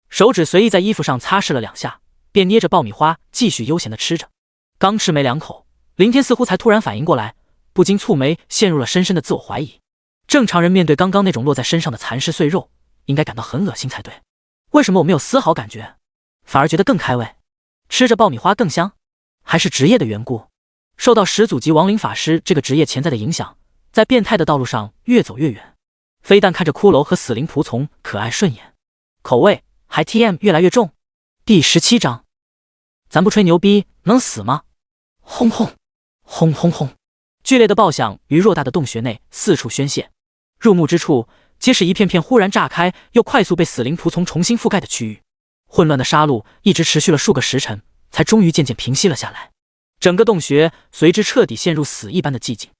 手指随意在衣服上擦拭了2下，便捏着爆米花继续悠闲地吃着。刚吃没2口，林天似乎才突然反应过来，不禁蹙眉，陷入了深深的自我怀疑。正常人面对刚刚那种落在身上的残尸碎肉，应该感到很恶心才对，为什么我没有丝毫感觉，反而觉得更开胃，吃着爆米花更香？还是职业的缘故？受到始祖级亡灵法师这个职业潜在的影响，在变态的道路上越走越远，非但看着骷髅和死灵仆从可爱顺眼，口味还 TM 越来越重。第17章，咱不吹牛逼能死吗？轰轰轰轰轰！剧烈的爆响于偌大的洞穴内四处宣泄，入目之处皆是一片片忽然炸开又快速被死灵仆从重新覆盖的区域。混乱的杀戮一直持续了数个时辰，才终于渐渐平息了下来。整个洞穴随之彻底陷入死一般的寂静，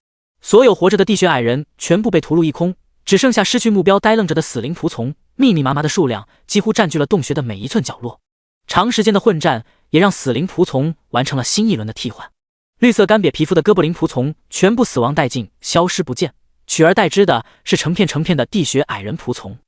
所有活着的地穴矮人全部被屠戮一空，只剩下失去目标呆愣着的死灵仆从，密密麻麻的数量几乎占据了洞穴的每一寸角落。长时间的混战也让死灵仆从完成了新一轮的替换，绿色干瘪皮肤的哥布林仆从全部死亡殆尽，消失不见，取而代之的是成片成片的地穴矮人仆从。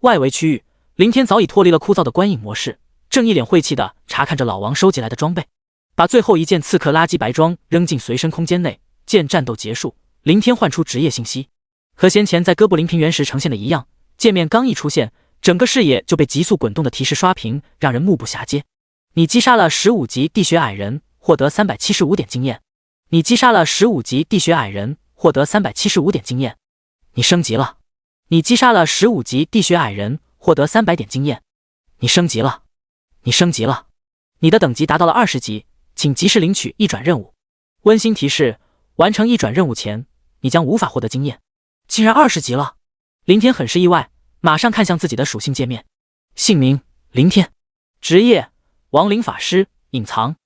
外围区域，林天早已脱离了枯燥的观影模式，正一脸晦气地查看着老王收集来的装备，把最后一件刺客垃圾白装扔进随身空间内。见战斗结束，林天换出职业信息，和先前在哥布林平原时呈现的一样，界面刚一出现，整个视野就被急速滚动的提示刷屏，让人目不暇接。你击杀了15级地穴矮人，获得375点经验。你击杀了15级地穴矮人，获得375点经验。你升级了。你击杀了15级地穴矮人，获得300点经验。你升级了。你升级了。你的等级达到了20级，请及时领取一转任务。温馨提示：完成一转任务前，你将无法获得经验。竟然20级了！林天很是意外，马上看向自己的属性界面。姓名：林天。职业：亡灵法师，隐藏。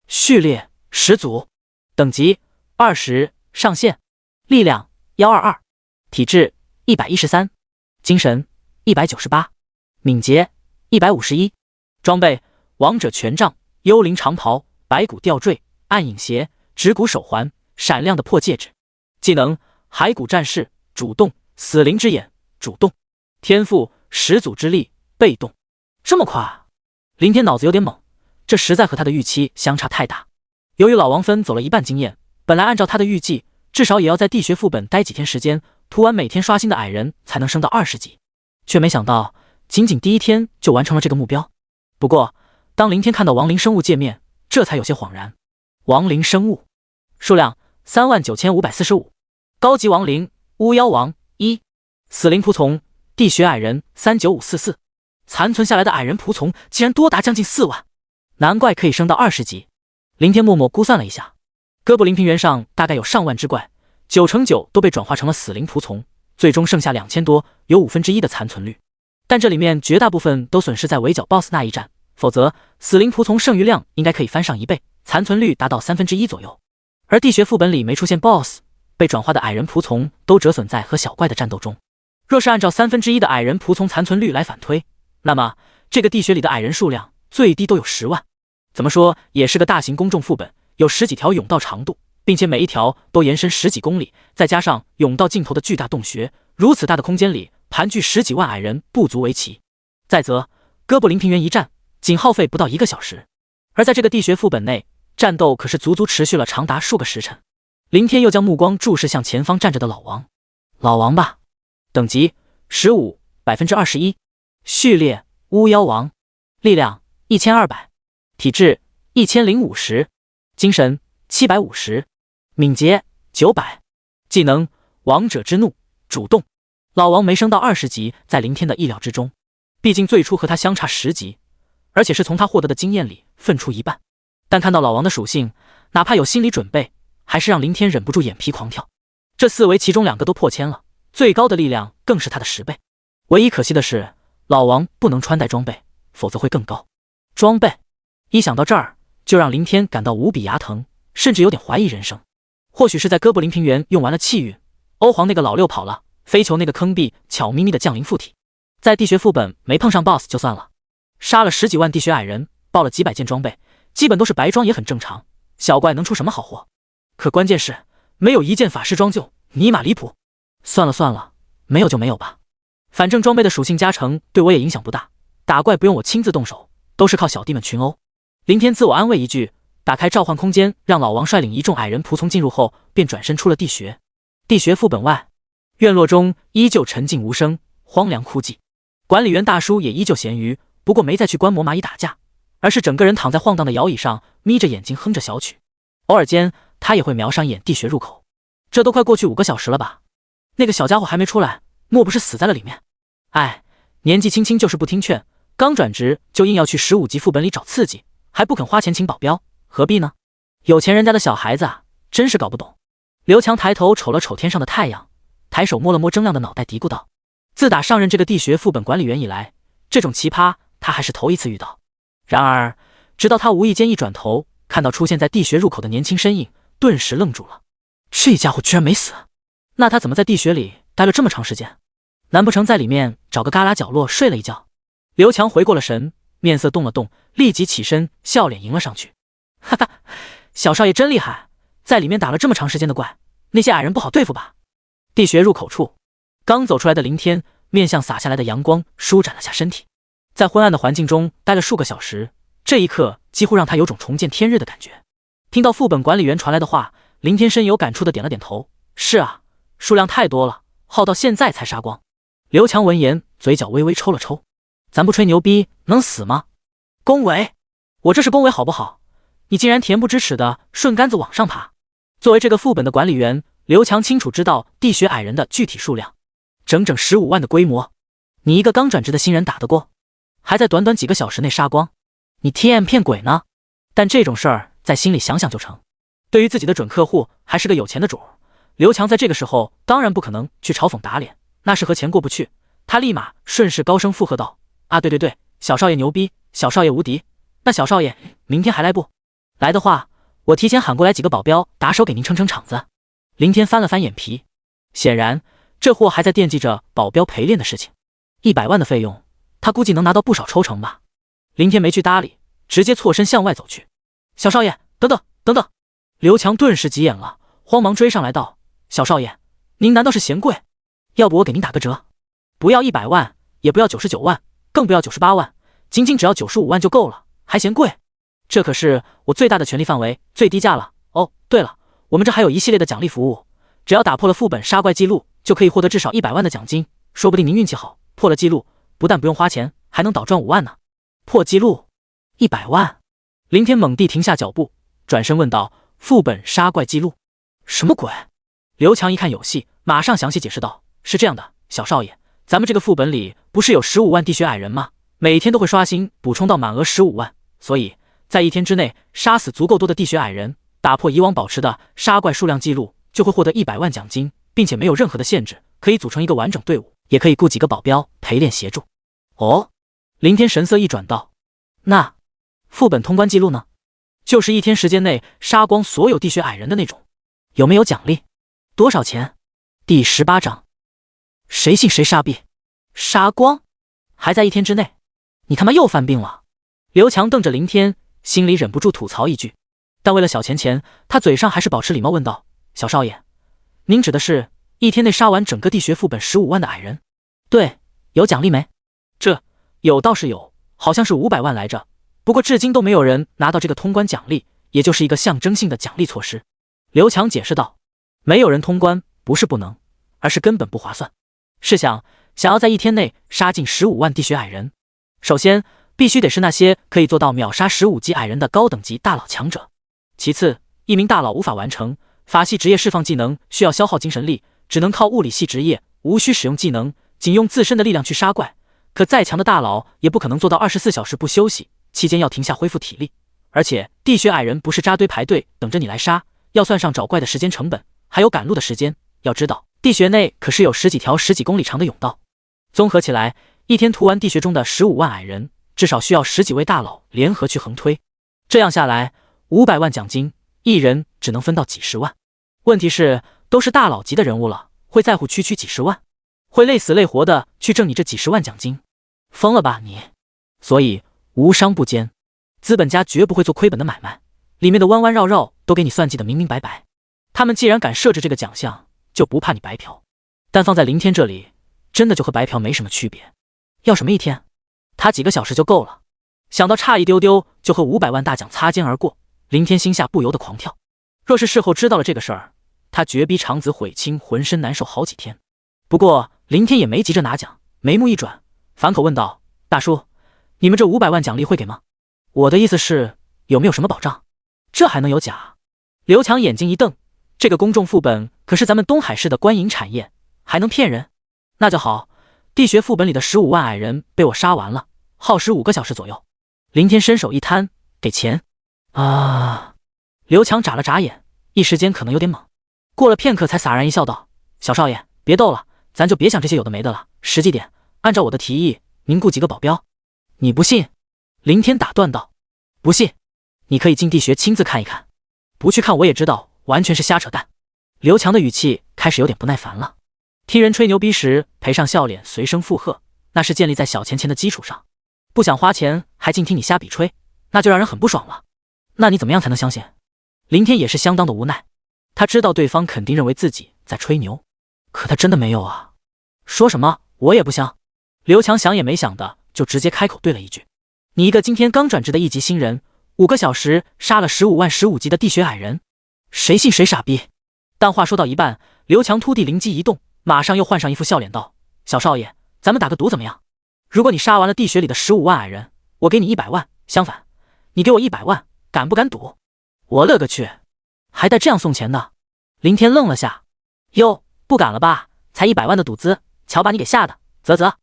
序列：始祖。等级：20，上限。力量：122。体质：113。精神：198。敏捷：151。装备：王者权杖、幽灵长袍、白骨吊坠、暗影鞋、指骨手环、闪亮的破戒指。技能：骸骨战士，主动；死灵之眼，主动。天赋：始祖之力，被动。这么快？林天脑子有点懵，这实在和他的预期相差太大。由于老王分走了一半经验，本来按照他的预计，至少也要在地穴副本待几天时间，涂完每天刷新的矮人才能升到20级，却没想到仅仅第1天就完成了这个目标。不过当林天看到亡灵生物界面，这才有些恍然。亡灵生物数量39545，高级亡灵巫妖王1，死灵仆从地穴矮人39544，残存下来的矮人仆从竟然多达将近4万，难怪可以升到20级。林天默默估算了一下，哥布林平原上大概有上万只怪，9成9都被转化成了死灵仆从，最终剩下2000多，有1/5的残存率。但这里面绝大部分都损失在围剿 BOSS 那一战，否则死灵仆从剩余量应该可以翻上1倍，残存率达到1/3左右。而地穴副本里没出现 BOSS， 被转化的矮人仆从都折损在和小怪的战斗中。若是按照1/3的矮人仆从残存率来反推，那么这个地穴里的矮人数量最低都有10万。怎么说也是个大型公众副本，有10几条甬道长度，并且每一条都延伸10几公里，再加上甬道尽头的巨大洞穴，如此大的空间里盘踞10几万矮人不足为奇。再则哥布林平原一战仅耗费不到1个小时，而在这个地穴副本内，战斗可是足足持续了长达数个时辰。林天又将目光注视向前方站着的老王。老王吧，等级15%， 21%。序列巫妖王，力量1200，体质1050，精神750，敏捷900，技能王者之怒，主动。老王没升到20级，在林天的意料之中，毕竟最初和他相差10级，而且是从他获得的经验里分出一半。但看到老王的属性，哪怕有心理准备，还是让林天忍不住眼皮狂跳。这4维其中2个都破千了，最高的力量更是他的10倍。唯一可惜的是，老王不能穿戴装备，否则会更高。装备，一想到这儿，就让林天感到无比牙疼，甚至有点怀疑人生。或许是在哥布林平原用完了气运，欧皇那个老六跑了，飞球那个坑壁悄咪咪的降临附体，在地穴副本没碰上 BOSS 就算了，杀了10几万地穴矮人，爆了几百件装备，基本都是白装也很正常，小怪能出什么好货？可关键是没有一件法师装就尼玛离谱。算了算了，没有就没有吧，反正装备的属性加成对我也影响不大，打怪不用我亲自动手，都是靠小弟们群殴。林天自我安慰一句，打开召唤空间，让老王率领一众矮人仆从进入后，便转身出了地穴。地穴副本外，院落中依旧沉静无声，荒凉枯寂。管理员大叔也依旧闲鱼，不过没再去观摩蚂蚁打架，而是整个人躺在晃荡的摇椅上，眯着眼睛哼着小曲。偶尔间，他也会瞄上一眼地穴入口。这都快过去5个小时了吧？那个小家伙还没出来，莫不是死在了里面？哎，年纪轻轻就是不听劝，刚转职就硬要去15级副本里找刺激，还不肯花钱请保镖，何必呢？有钱人家的小孩子啊，真是搞不懂。刘强抬头瞅了瞅天上的太阳，抬手摸了摸铮亮的脑袋，嘀咕道：自打上任这个地穴副本管理员以来，这种奇葩他还是头一次遇到。然而直到他无意间一转头，看到出现在地穴入口的年轻身影，顿时愣住了。这家伙居然没死，那他怎么在地穴里待了这么长时间？难不成在里面找个旮旯角落睡了一觉？刘强回过了神，面色动了动，立即起身，笑脸迎了上去。哈哈，小少爷真厉害，在里面打了这么长时间的怪，那些矮人不好对付吧？地穴入口处，刚走出来的林天面向洒下来的阳光舒展了下身体，在昏暗的环境中待了数个小时，这一刻几乎让他有种重见天日的感觉。听到副本管理员传来的话，林天深有感触的点了点头。是啊，数量太多了，耗到现在才杀光。刘强闻言，嘴角微微抽了抽。咱不吹牛逼，能死吗？恭维？我这是恭维好不好？你竟然恬不知耻的顺杆子往上爬。作为这个副本的管理员，刘强清楚知道地穴矮人的具体数量，整整15万的规模。你一个刚转职的新人打得过？还在短短几个小时内杀光？你 TM 骗鬼呢？但这种事儿在心里想想就成。对于自己的准客户还是个有钱的主儿，刘强在这个时候当然不可能去嘲讽打脸，那是和钱过不去。他立马顺势高声附和道：啊，对对对，小少爷牛逼，小少爷无敌。那小少爷明天还来不？来的话，我提前喊过来几个保镖打手给您撑撑场子。林天翻了翻眼皮，显然这货还在惦记着保镖陪练的事情。100万的费用，他估计能拿到不少抽成吧。林天没去搭理，直接错身向外走去。小少爷，等等等等！刘强顿时急眼了，慌忙追上来道：小少爷，您难道是嫌贵？要不我给您打个折，不要100万，也不要99万，更不要98万，仅仅只要95万就够了，还嫌贵？这可是我最大的权利范围，最低价了。哦，对了，我们这还有一系列的奖励服务，只要打破了副本杀怪记录，就可以获得至少100万的奖金，说不定您运气好，破了记录，不但不用花钱，还能倒赚5万呢。破记录100万？林天猛地停下脚步，转身问道：副本杀怪记录？什么鬼？刘强一看有戏，马上详细解释道：是这样的，小少爷，咱们这个副本里不是有15万地穴矮人吗？每天都会刷新补充到满额15万，所以在1天之内杀死足够多的地穴矮人，打破以往保持的杀怪数量记录，就会获得100万奖金，并且没有任何的限制，可以组成一个完整队伍，也可以雇几个保镖陪练协助。哦，林天神色一转道：那副本通关记录呢？就是1天时间内杀光所有地穴矮人的那种，有没有奖励？多少钱？第18章，谁信谁杀毙？杀光？还在1天之内？你他妈又犯病了！刘强瞪着林天，心里忍不住吐槽一句，但为了小钱，他嘴上还是保持礼貌问道：小少爷，您指的是1天内杀完整个地穴副本15万的矮人？对，有奖励没？这有倒是有，好像是500万来着，不过至今都没有人拿到这个通关奖励，也就是一个象征性的奖励措施。刘强解释道：没有人通关不是不能，而是根本不划算。试想，想要在1天内杀进15万地穴矮人，首先必须得是那些可以做到秒杀15级矮人的高等级大佬强者。其次，一名大佬无法完成法系职业释放技能，需要消耗精神力，只能靠物理系职业，无需使用技能，仅用自身的力量去杀怪。可再强的大佬也不可能做到24小时不休息，期间要停下恢复体力。而且地穴矮人不是扎堆排队等着你来杀，要算上找怪的时间成本，还有赶路的时间。要知道，地穴内可是有10几条10几公里长的甬道，综合起来，1天屠完地穴中的15万矮人，至少需要10几位大佬联合去横推。这样下来，500万奖金，一人只能分到几十万。问题是，都是大佬级的人物了，会在乎区区几十万？会累死累活的去挣你这几十万奖金？疯了吧你！所以无商不奸，资本家绝不会做亏本的买卖，里面的弯弯绕绕都给你算计得明明白白。他们既然敢设置这个奖项，就不怕你白嫖。但放在林天这里，真的就和白嫖没什么区别。要什么1天？他几个小时就够了。想到差一丢丢就和500万大奖擦肩而过，林天心下不由得狂跳。若是事后知道了这个事儿，他绝逼肠子悔青，浑身难受好几天。不过林天也没急着拿奖，眉目一转，反口问道：“大叔，你们这500万奖励会给吗？我的意思是，有没有什么保障？这还能有假？”刘强眼睛一瞪，这个公众副本可是咱们东海市的官营产业，还能骗人？那就好，地穴副本里的15万矮人被我杀完了，耗时5个小时左右。林天伸手一摊，给钱。啊！刘强眨了眨眼，一时间可能有点懵。过了片刻，才洒然一笑道：“小少爷，别逗了，咱就别想这些有的没的了，实际点。按照我的提议，您雇几个保镖。”你不信？林天打断道：“不信，你可以进地穴亲自看一看。不去看我也知道，完全是瞎扯淡。”刘强的语气开始有点不耐烦了。听人吹牛逼时赔上笑脸，随声附和，那是建立在小钱钱的基础上。不想花钱还净听你瞎比吹，那就让人很不爽了。那你怎么样才能相信？林天也是相当的无奈，他知道对方肯定认为自己在吹牛，可他真的没有啊。说什么我也不相。刘强想也没想的就直接开口对了一句：“你一个今天刚转职的1级新人，5个小时杀了15万15级的地穴矮人，谁信谁傻逼。”但话说到一半，刘强突地灵机一动，马上又换上一副笑脸道：“小少爷，咱们打个赌怎么样？如果你杀完了地穴里的15万矮人，我给你100万，相反，你给我100万，敢不敢赌？”我勒个去，还带这样送钱的？林天愣了下，哟，不敢了吧？才100万的赌资，瞧把你给吓的，啧啧。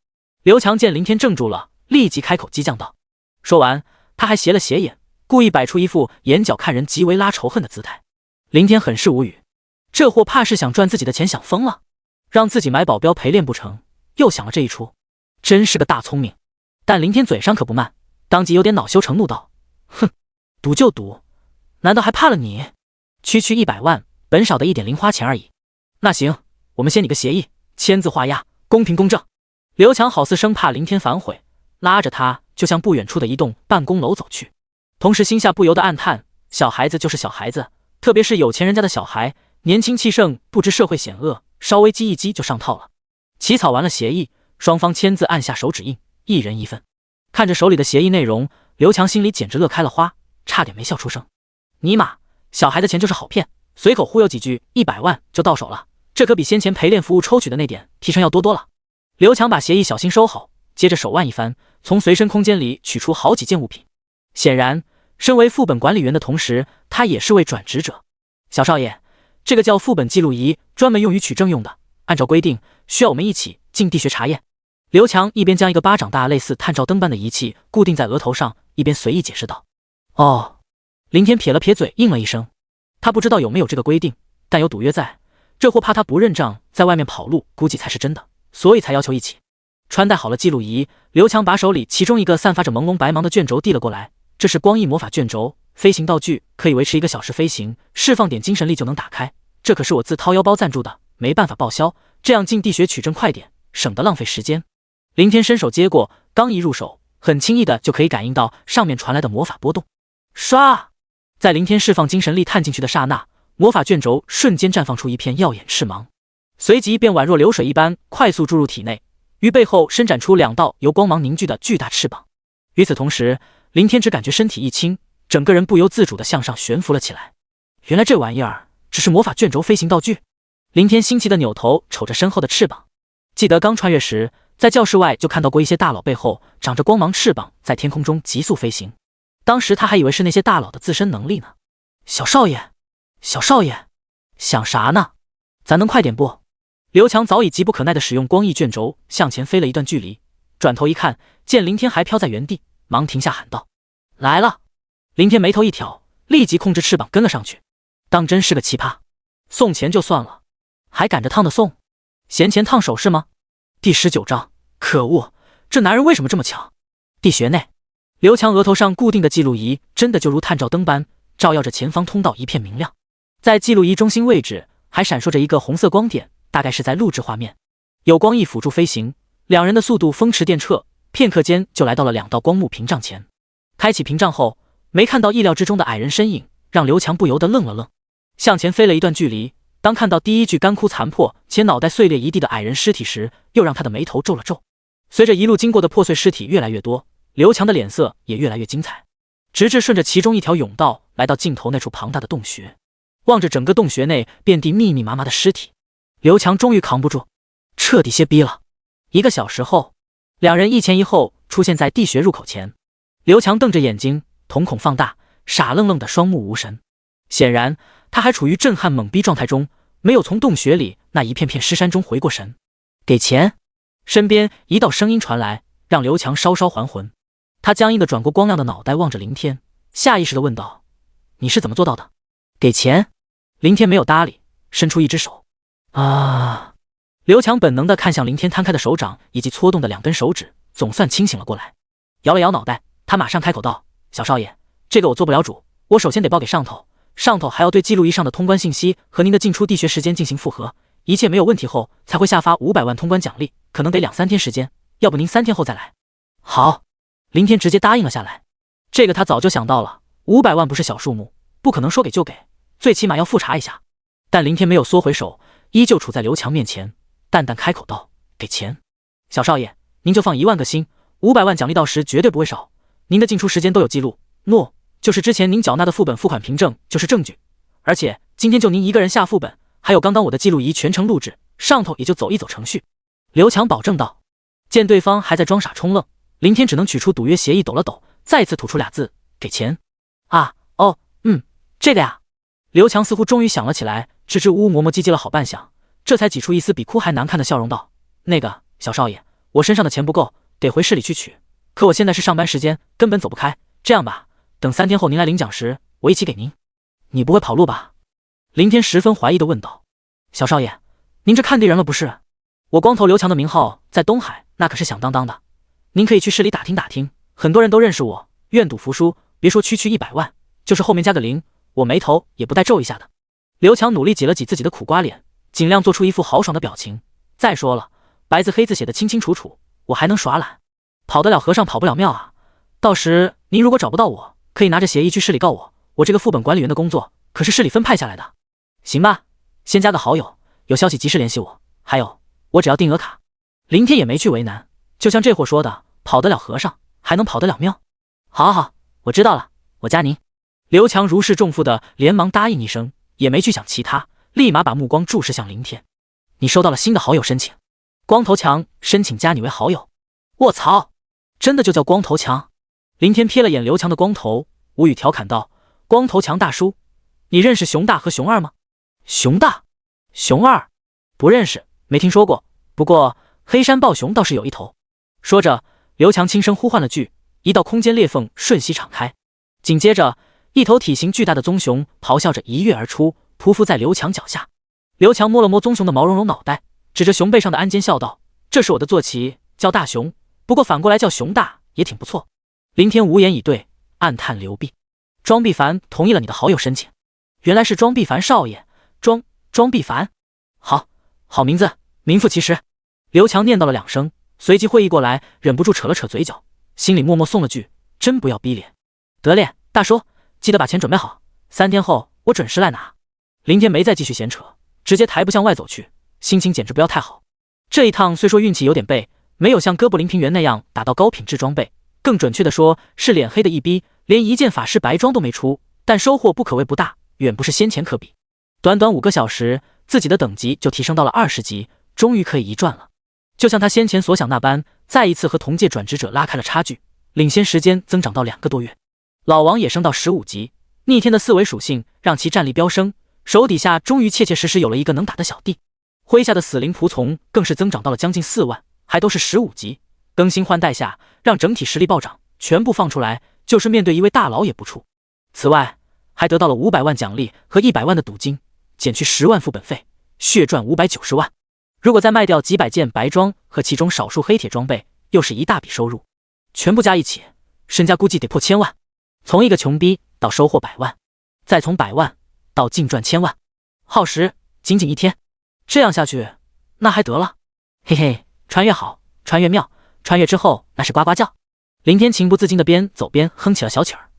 刘强见林天怔住了，立即开口激将道。说完，他还斜了斜眼，故意摆出一副眼角看人极为拉仇恨的姿态。林天很是无语，这货怕是想赚自己的钱想疯了，让自己买保镖陪练不成，又想了这一出，真是个大聪明。但林天嘴上可不慢，当即有点恼羞成怒道：“哼，赌就赌，难道还怕了你？区区100万，本少的一点零花钱而已。那行，我们签你个协议，签字画押，公平公正。”刘强好似生怕林天反悔，拉着他就向不远处的一栋办公楼走去，同时心下不由得暗叹：小孩子就是小孩子，特别是有钱人家的小孩，年轻气盛，不知社会险恶，稍微激一激就上套了。起草完了协议，双方签字按下手指印，一人一份。看着手里的协议内容，刘强心里简直乐开了花，差点没笑出声。尼玛，小孩的钱就是好骗，随口忽悠几句，100万就到手了，这可比先前陪练服务抽取的那点提成要多多了。刘强把协议小心收好，接着手腕一翻，从随身空间里取出好几件物品。显然，身为副本管理员的同时，他也是位转职者。小少爷，这个叫副本记录仪，专门用于取证用的，按照规定，需要我们一起进地穴查验。刘强一边将一个巴掌大类似探照灯般的仪器固定在额头上，一边随意解释道：“哦。”林天撇了撇嘴，应了一声。他不知道有没有这个规定，但有赌约在，这货怕他不认账，在外面跑路，估计才是真的，所以才要求一起。穿戴好了记录仪，刘强把手里其中一个散发着朦胧白芒的卷轴递了过来，这是光翼魔法卷轴，飞行道具，可以维持1个小时飞行，释放点精神力就能打开。这可是我自掏腰包赞助的，没办法报销，这样进地穴取证快点，省得浪费时间。林天伸手接过，刚一入手，很轻易的就可以感应到上面传来的魔法波动。唰！在林天释放精神力探进去的刹那，魔法卷轴瞬间绽放出一片耀眼赤芒，随即便宛若流水一般快速注入体内，于背后伸展出2道由光芒凝聚的巨大翅膀。与此同时，林天只感觉身体一轻，整个人不由自主地向上悬浮了起来。原来这玩意儿只是魔法卷轴飞行道具。林天新奇地扭头瞅着身后的翅膀，记得刚穿越时，在教室外就看到过一些大佬背后长着光芒翅膀，在天空中急速飞行。当时他还以为是那些大佬的自身能力呢。小少爷，小少爷，想啥呢？咱能快点不？刘强早已急不可耐地使用光翼卷轴向前飞了一段距离，转头一看，见林天还飘在原地，忙停下喊道：“来了！”林天眉头一挑，立即控制翅膀跟了上去。当真是个奇葩，送钱就算了，还赶着烫的送，嫌钱烫手是吗？第19章，可恶，这男人为什么这么强？地穴内，刘强额头上固定的记录仪真的就如探照灯般，照耀着前方通道一片明亮。在记录仪中心位置还闪烁着一个红色光点，大概是在录制画面。有光翼辅助飞行，两人的速度风驰电掣，片刻间就来到了2道光幕屏障前。开启屏障后，没看到意料之中的矮人身影，让刘强不由得愣了愣。向前飞了一段距离，当看到第一具干枯残破且脑袋碎裂一地的矮人尸体时，又让他的眉头皱了皱。随着一路经过的破碎尸体越来越多，刘强的脸色也越来越精彩，直至顺着其中一条甬道来到尽头那处庞大的洞穴。望着整个洞穴内遍地密密麻麻的尸体，刘强终于扛不住，彻底歇逼了。1个小时后，两人一前一后出现在地穴入口前。刘强瞪着眼睛，瞳孔放大，傻愣愣的双目无神。显然他还处于震撼懵逼状态中，没有从洞穴里那一片片尸山中回过神。给钱！身边一道声音传来，让刘强稍稍还魂。他僵硬地转过光亮的脑袋，望着林天，下意识地问道：“你是怎么做到的？”给钱！林天没有搭理，伸出一只手。啊！刘强本能地看向林天摊开的手掌以及搓动的2根手指，总算清醒了过来，摇了摇脑袋，他马上开口道：“小少爷，这个我做不了主，我首先得报给上头。上头还要对记录仪上的通关信息和您的进出地穴时间进行复核，一切没有问题后才会下发500万通关奖励，可能得2-3天时间，要不您3天后再来。”好，林天直接答应了下来。这个他早就想到了，500万不是小数目，不可能说给就给，最起码要复查一下。但林天没有缩回手，依旧处在刘强面前，淡淡开口道：“给钱，小少爷，您就放1万个心，500万奖励到时绝对不会少。您的进出时间都有记录，诺。就是之前您缴纳的副本付款凭证就是证据，而且今天就您一个人下副本，还有刚刚我的记录仪全程录制，上头也就走一走程序。”刘强保证道。见对方还在装傻充愣，林天只能取出赌约协议抖了抖，再次吐出俩字：“给钱。”啊，哦，这个呀。刘强似乎终于想了起来，支支吾吾磨磨唧唧了好半晌，这才挤出一丝比哭还难看的笑容道：“那个小少爷，我身上的钱不够，得回市里去取，可我现在是上班时间，根本走不开。这样吧，等3天后您来领奖时，我一起给您。”“你不会跑路吧？”林天十分怀疑地问道。“小少爷，您这看对人了不是？我光头刘强的名号在东海那可是响当当的，您可以去市里打听打听，很多人都认识我，愿赌服输，别说区100万，就是后面加个0，我眉头也不带皱一下的。”刘强努力挤了挤自己的苦瓜脸，尽量做出一副豪爽的表情。再说了，白字黑字写得清清楚楚，我还能耍懒？跑得了和尚跑不了庙啊！到时您如果找不到我，可以拿着协议去市里告我，我这个副本管理员的工作可是市里分派下来的。行吧，先加个好友，有消息及时联系我。还有，我只要定额卡。林天也没去为难，就像这货说的，跑得了和尚还能跑得了庙。好好好，我知道了，我加您。刘强如释重负的连忙答应一声，也没去想其他，立马把目光注视向林天。你收到了新的好友申请，光头强申请加你为好友。卧槽，真的就叫光头强？林天瞥了眼刘强的光头，无语调侃道：“光头强大叔，你认识熊大和熊二吗？”“熊大、熊二不认识，没听说过，不过黑山暴熊倒是有一头。”说着，刘强轻声呼唤了句，一道空间裂缝瞬息敞开，紧接着一头体型巨大的棕熊咆哮着一跃而出，匍匐在刘强脚下。刘强摸了摸棕熊的毛茸茸脑袋，指着熊背上的鞍尖笑道：“这是我的坐骑，叫大熊，不过反过来叫熊大也挺不错。”林天无言以对，暗叹刘弼。庄必凡同意了你的好友申请，原来是庄必凡少爷，庄必凡，好名字，名副其实。刘强念叨了2声，随即会意过来，忍不住扯了扯嘴角，心里默默送了句：“真不要逼脸。”“得嘞，大叔，记得把钱准备好，3天后我准时来拿。”林天没再继续闲扯，直接抬步向外走去，心情简直不要太好。这一趟虽说运气有点背，没有像哥布林平原那样打到高品质装备，更准确的说是脸黑的一逼，连一件法师白装都没出，但收获不可谓不大，远不是先前可比。短短5个小时，自己的等级就提升到了20级，终于可以一转了。就像他先前所想那般，再一次和同届转职者拉开了差距，领先时间增长到2个多月。老王也升到15级，逆天的4维属性让其战力飙升，手底下终于切切实实有了一个能打的小弟。麾下的死灵仆从更是增长到了将近4万，还都是15级，更新换代下让整体实力暴涨，全部放出来就是面对一位大佬也不怵。此外还得到了500万奖励和100万的赌金，减去10万副本费，血赚590万。如果再卖掉几百件白装和其中少数黑铁装备，又是一大笔收入，全部加一起，身家估计得破1000万。从一个穷逼到收获100万，再从100万到净赚1000万，耗时仅仅1天。这样下去，那还得了？嘿嘿，穿越好，穿越妙，穿越之后那是呱呱叫。林天情不自禁的边走边哼起了小曲儿。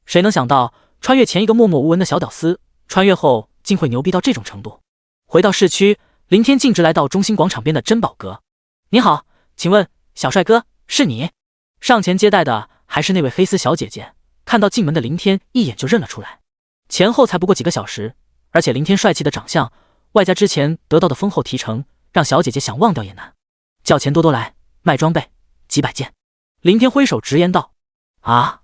谁能想到，穿越前一个默默无闻的小屌丝，穿越后竟会牛逼到这种程度？回到市区，林天径直来到中心广场边的珍宝阁。你好，请问小帅哥是你？上前接待的还是那位黑丝小姐姐。看到进门的林天一眼就认了出来，前后才不过几个小时，而且林天帅气的长相，外加之前得到的丰厚提成，让小姐姐想忘掉也难。叫钱多多来，卖装备几百件。林天挥手直言道。啊！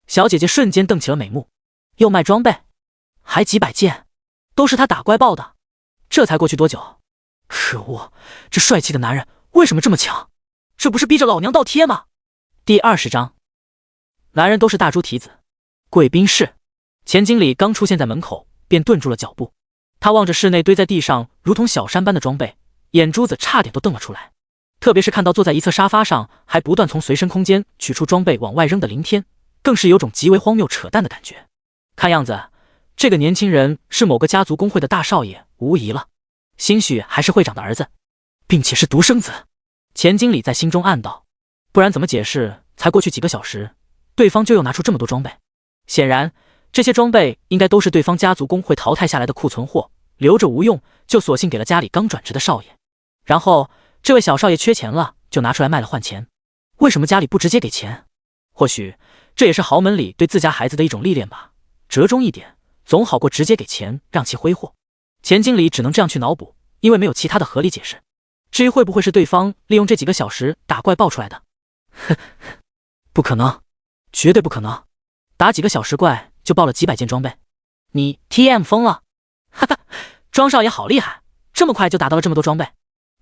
小姐姐瞬间瞪起了美目，又卖装备，还几百件，都是他打怪爆的。这才过去多久？可恶，这帅气的男人为什么这么强？这不是逼着老娘倒贴吗？第20章，男人都是大猪蹄子。贵宾室，钱经理刚出现在门口，便顿住了脚步。他望着室内堆在地上如同小山般的装备，眼珠子差点都瞪了出来。特别是看到坐在一侧沙发上还不断从随身空间取出装备往外扔的林天，更是有种极为荒谬扯淡的感觉。看样子这个年轻人是某个家族公会的大少爷无疑了，兴许还是会长的儿子，并且是独生子。钱经理在心中暗道，不然怎么解释才过去几个小时，对方就又拿出这么多装备？显然这些装备应该都是对方家族公会淘汰下来的库存货，留着无用，就索性给了家里刚转职的少爷。然后这位小少爷缺钱了，就拿出来卖了换钱。为什么家里不直接给钱？或许这也是豪门里对自家孩子的一种历练吧，折中一点总好过直接给钱让其挥霍。钱经理只能这样去脑补，因为没有其他的合理解释。至于会不会是对方利用这几个小时打怪爆出来的，不可能，绝对不可能。打几个小时怪就爆了几百件装备，你 TM 疯了？哈哈，庄少爷好厉害，这么快就打到了这么多装备。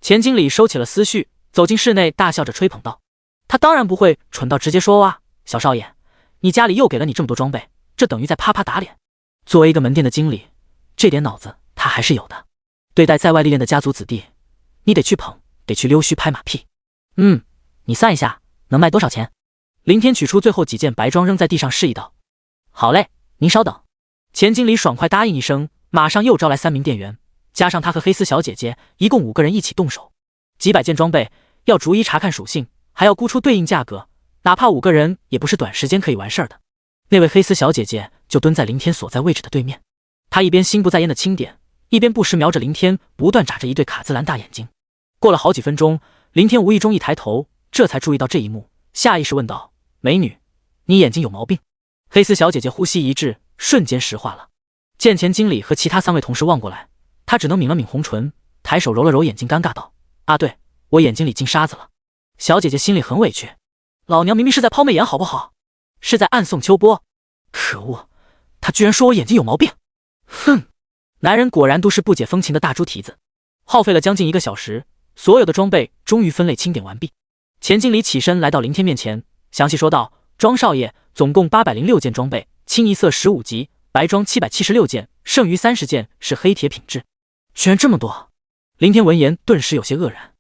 钱经理收起了思绪，走进室内，大笑着吹捧道：他当然不会蠢到直接说哇，小少爷，你家里又给了你这么多装备，这等于在啪啪打脸。作为一个门店的经理，这点脑子他还是有的。对待在外历练的家族子弟，你得去捧，得去溜须拍马屁。你算一下能卖多少钱？林天取出最后几件白装扔在地上，示意道：好嘞，您稍等。钱经理爽快答应一声，马上又招来3名店员，加上他和黑丝小姐姐，一共5个人一起动手。几百件装备要逐一查看属性，还要估出对应价格，哪怕5个人也不是短时间可以完事儿的。那位黑丝小姐姐就蹲在林天所在位置的对面，她一边心不在焉的清点，一边不时瞄着林天，不断眨着一对卡姿兰大眼睛。过了好几分钟，林天无意中一抬头，这才注意到这一幕，下意识问道：美女，你眼睛有毛病？黑丝小姐姐呼吸一滞，瞬间石化了。见钱经理和其他3位同事望过来，她只能抿了抿红唇，抬手揉了揉眼睛，尴尬道：啊对，我眼睛里进沙子了。小姐姐心里很委屈，老娘明明是在抛媚眼好不好？是在暗送秋波。可恶，她居然说我眼睛有毛病。哼，男人果然都是不解风情的大猪蹄子。耗费了将近1个小时，所有的装备终于分类清点完毕。钱经理起身来到林天面前，详细说道：庄少爷总共806件装备，清一色15级，白装776件，剩余30件是黑铁品质。居然这么多！林天闻言顿时有些愕然。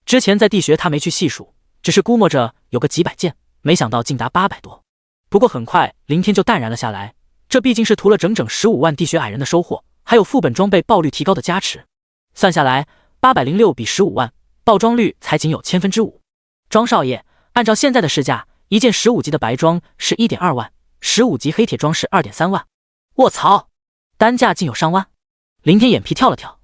之前在地穴他没去细数，只是估摸着有个几百件，没想到竟达800多。不过很快林天就淡然了下来，这毕竟是图了整整15万地穴矮人的收获，还有副本装备爆率提高的加持。算下来806比15万，爆装率才仅有5/1000。庄少爷，按照现在的市价，一件15级的白装是 1.2万，15级黑铁装是 2.3万。卧槽，单价竟有上万！林天眼皮跳了跳。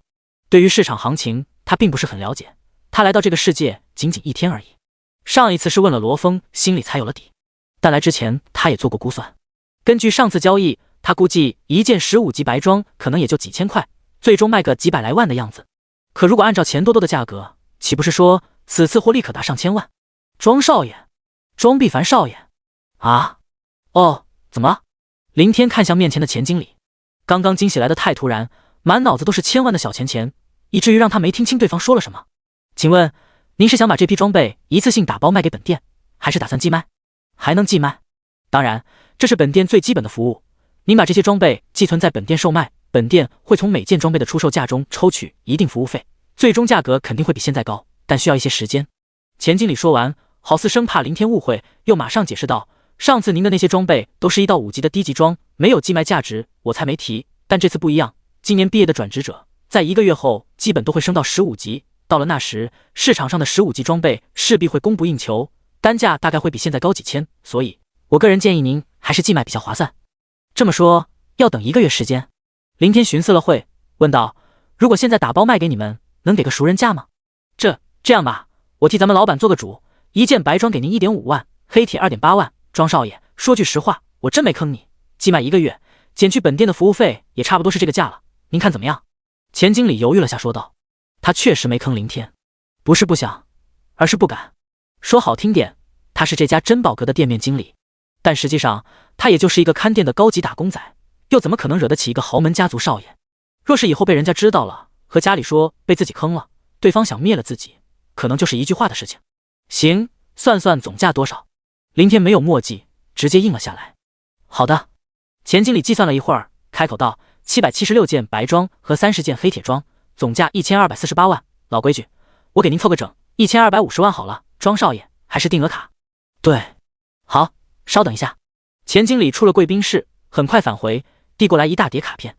对于市场行情他并不是很了解，他来到这个世界仅仅1天而已。上一次是问了罗峰，心里才有了底，但来之前他也做过估算。根据上次交易，他估计一件15级白装可能也就几千块，最终卖个几百来万的样子。可如果按照钱多多的价格，岂不是说此次或立可达上千万。庄少爷，庄必凡少爷。啊？哦，怎么了？林天看向面前的钱经理，刚刚惊喜来的太突然，满脑子都是千万的小钱，以至于让他没听清对方说了什么。请问，您是想把这批装备一次性打包卖给本店，还是打算寄卖？还能寄卖？当然，这是本店最基本的服务。您把这些装备寄存在本店售卖，本店会从每件装备的出售价中抽取一定服务费，最终价格肯定会比现在高，但需要一些时间。钱经理说完，好似生怕林天误会，又马上解释道：上次您的那些装备都是1到5级的低级装，没有寄卖价值，我才没提。但这次不一样，今年毕业的转职者，在1个月后基本都会升到15级，到了那时，市场上的15级装备势必会供不应求，单价大概会比现在高几千，所以我个人建议您还是寄卖比较划算。这么说，要等1个月时间？林天寻思了会，问道：如果现在打包卖给你们，能给个熟人价吗？这样吧，我替咱们老板做个主，一件白装给您1.5万，黑铁2.8万。庄少爷，说句实话，我真没坑你，寄卖1个月，减去本店的服务费，也差不多是这个价了，您看怎么样？钱经理犹豫了下，说道：他确实没坑林天，不是不想，而是不敢。说好听点，他是这家珍宝阁的店面经理，但实际上他也就是一个看店的高级打工仔，又怎么可能惹得起一个豪门家族少爷？若是以后被人家知道了，和家里说被自己坑了，对方想灭了自己，可能就是一句话的事情。行，算算总价多少？林天没有墨迹，直接应了下来。好的。钱经理计算了一会儿，开口道：776件白装和30件黑铁装，总价1248万。老规矩，我给您凑个整，1250万好了。庄少爷，还是定额卡？对。好，稍等一下。钱经理出了贵宾室，很快返回，递过来一大叠卡片。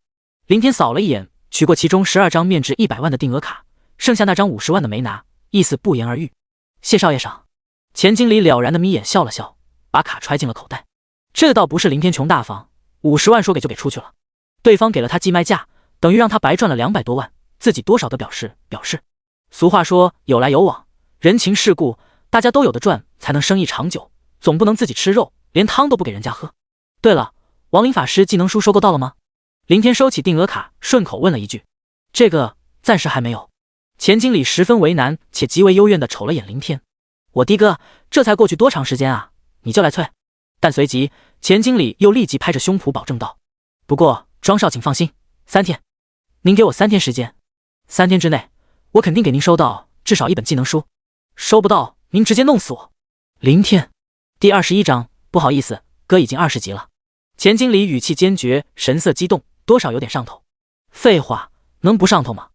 林天扫了一眼，取过其中12张面值100万的定额卡，剩下那张50万的没拿，意思不言而喻。谢少爷赏。钱经理了然的眯眼笑了笑，把卡揣进了口袋。这倒不是林天穷大方，50万说给就给出去了。对方给了他寄卖价，等于让他白赚了200多万，自己多少的表示。俗话说有来有往，人情世故，大家都有的赚，才能生意长久，总不能自己吃肉，连汤都不给人家喝。对了，亡灵法师技能书收购到了吗？林天收起定额卡，顺口问了一句。这个暂时还没有。钱经理十分为难且极为幽怨地瞅了眼林天。我的哥，这才过去多长时间啊，你就来催？但随即钱经理又立即拍着胸脯保证道：不过庄少请放心，3天，您给我3天时间，3天之内我肯定给您收到至少1本技能书，收不到您直接弄死我。林天，第21章，不好意思，哥已经20级了。钱经理语气坚决，神色激动，多少有点上头。废话，能不上头吗？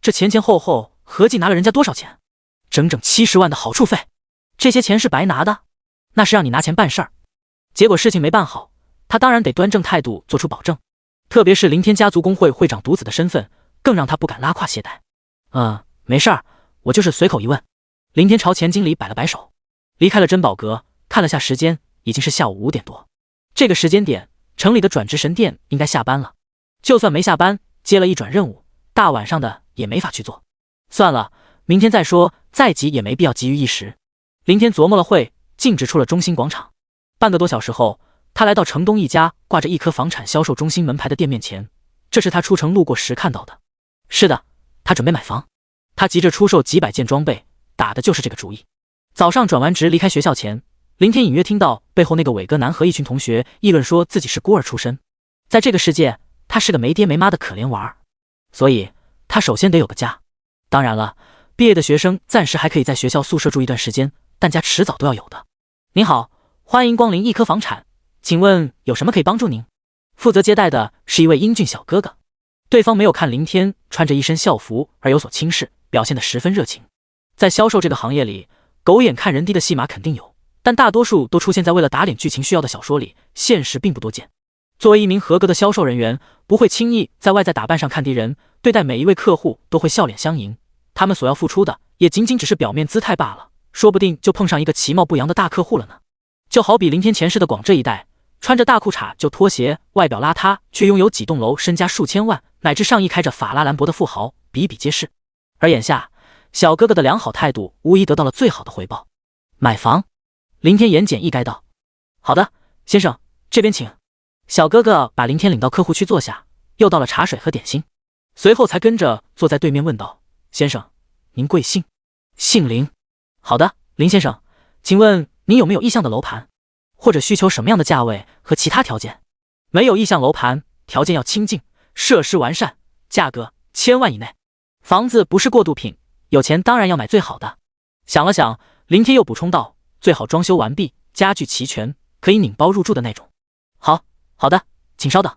这前后合计拿了人家多少钱？整整70万的好处费，这些钱是白拿的？那是让你拿钱办事儿，结果事情没办好，他当然得端正态度做出保证。特别是林天家族工会会长独子的身份，更让他不敢拉胯懈怠。没事儿，我就是随口一问。林天朝钱经理摆了摆手，离开了珍宝阁，看了下时间，已经是下午5点多。这个时间点，城里的转职神殿应该下班了。就算没下班，接了一转任务，大晚上的也没法去做。算了，明天再说，再急也没必要急于一时。林天琢磨了会，径直出了中心广场。半个多小时后，他来到城东一家挂着一颗房产销售中心门牌的店面前，这是他出城路过时看到的。是的，他准备买房。他急着出售几百件装备，打的就是这个主意。早上转完职离开学校前，林天隐约听到背后那个伟哥男和一群同学议论说自己是孤儿出身，在这个世界他是个没爹没妈的可怜娃儿，所以他首先得有个家。当然了，毕业的学生暂时还可以在学校宿舍住一段时间，但家迟早都要有的。您好，欢迎光临一科房产，请问有什么可以帮助您？负责接待的是一位英俊小哥哥，对方没有看林天穿着一身校服而有所轻视，表现得十分热情。在销售这个行业里，狗眼看人低的戏码肯定有，但大多数都出现在为了打脸剧情需要的小说里，现实并不多见。作为一名合格的销售人员，不会轻易在外在打扮上看低人，对待每一位客户都会笑脸相迎。他们所要付出的也仅仅只是表面姿态罢了，说不定就碰上一个其貌不扬的大客户了呢。就好比林天前世的广浙一带，穿着大裤衩就拖鞋，外表邋遢却拥有几栋楼，身家数千万乃至上亿开着法拉兰博的富豪比比皆是。而眼下小哥哥的良好态度无疑得到了最好的回报。买房？林天言简意赅道。好的，先生，这边请。小哥哥把林天领到客户区坐下，又倒了茶水和点心，随后才跟着坐在对面问道：先生，您贵姓？姓林。好的，林先生，请问您有没有意向的楼盘，或者需求什么样的价位和其他条件？没有意向楼盘，条件要清静，设施完善，价格1000万以内。房子不是过渡品，有钱当然要买最好的。想了想，林天又补充道，最好装修完毕，家具齐全，可以拧包入住的那种。好的，请稍等。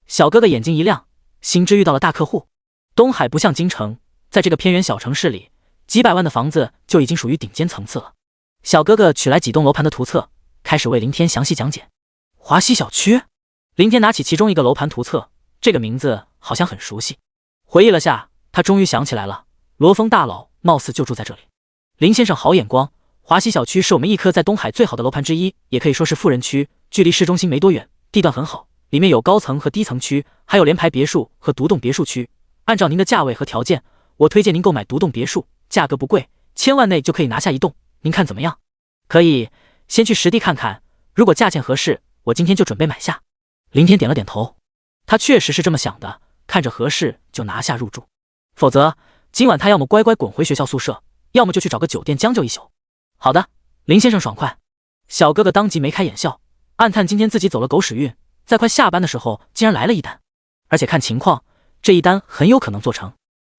小哥哥眼睛一亮，心知遇到了大客户。东海不像京城，在这个偏远小城市里，几百万的房子就已经属于顶尖层次了。小哥哥取来几栋楼盘的图册，开始为林天详细讲解。华西小区。林天拿起其中一个楼盘图册，这个名字好像很熟悉。回忆了下，他终于想起来了，罗峰大佬貌似就住在这里。林先生好眼光，华西小区是我们一科在东海最好的楼盘之一，也可以说是富人区，距离市中心没多远，地段很好，里面有高层和低层区，还有联排别墅和独栋别墅区。按照您的价位和条件，我推荐您购买独栋别墅，价格不贵，1000万内就可以拿下一栋，您看怎么样？可以，先去实地看看，如果价钱合适，我今天就准备买下。林天点了点头，他确实是这么想的，看着合适就拿下入住，否则今晚他要么乖乖滚回学校宿舍，要么就去找个酒店将就一宿。好的，林先生爽快。小哥哥当即眉开眼笑，暗叹今天自己走了狗屎运，在快下班的时候竟然来了一单，而且看情况，这一单很有可能做成。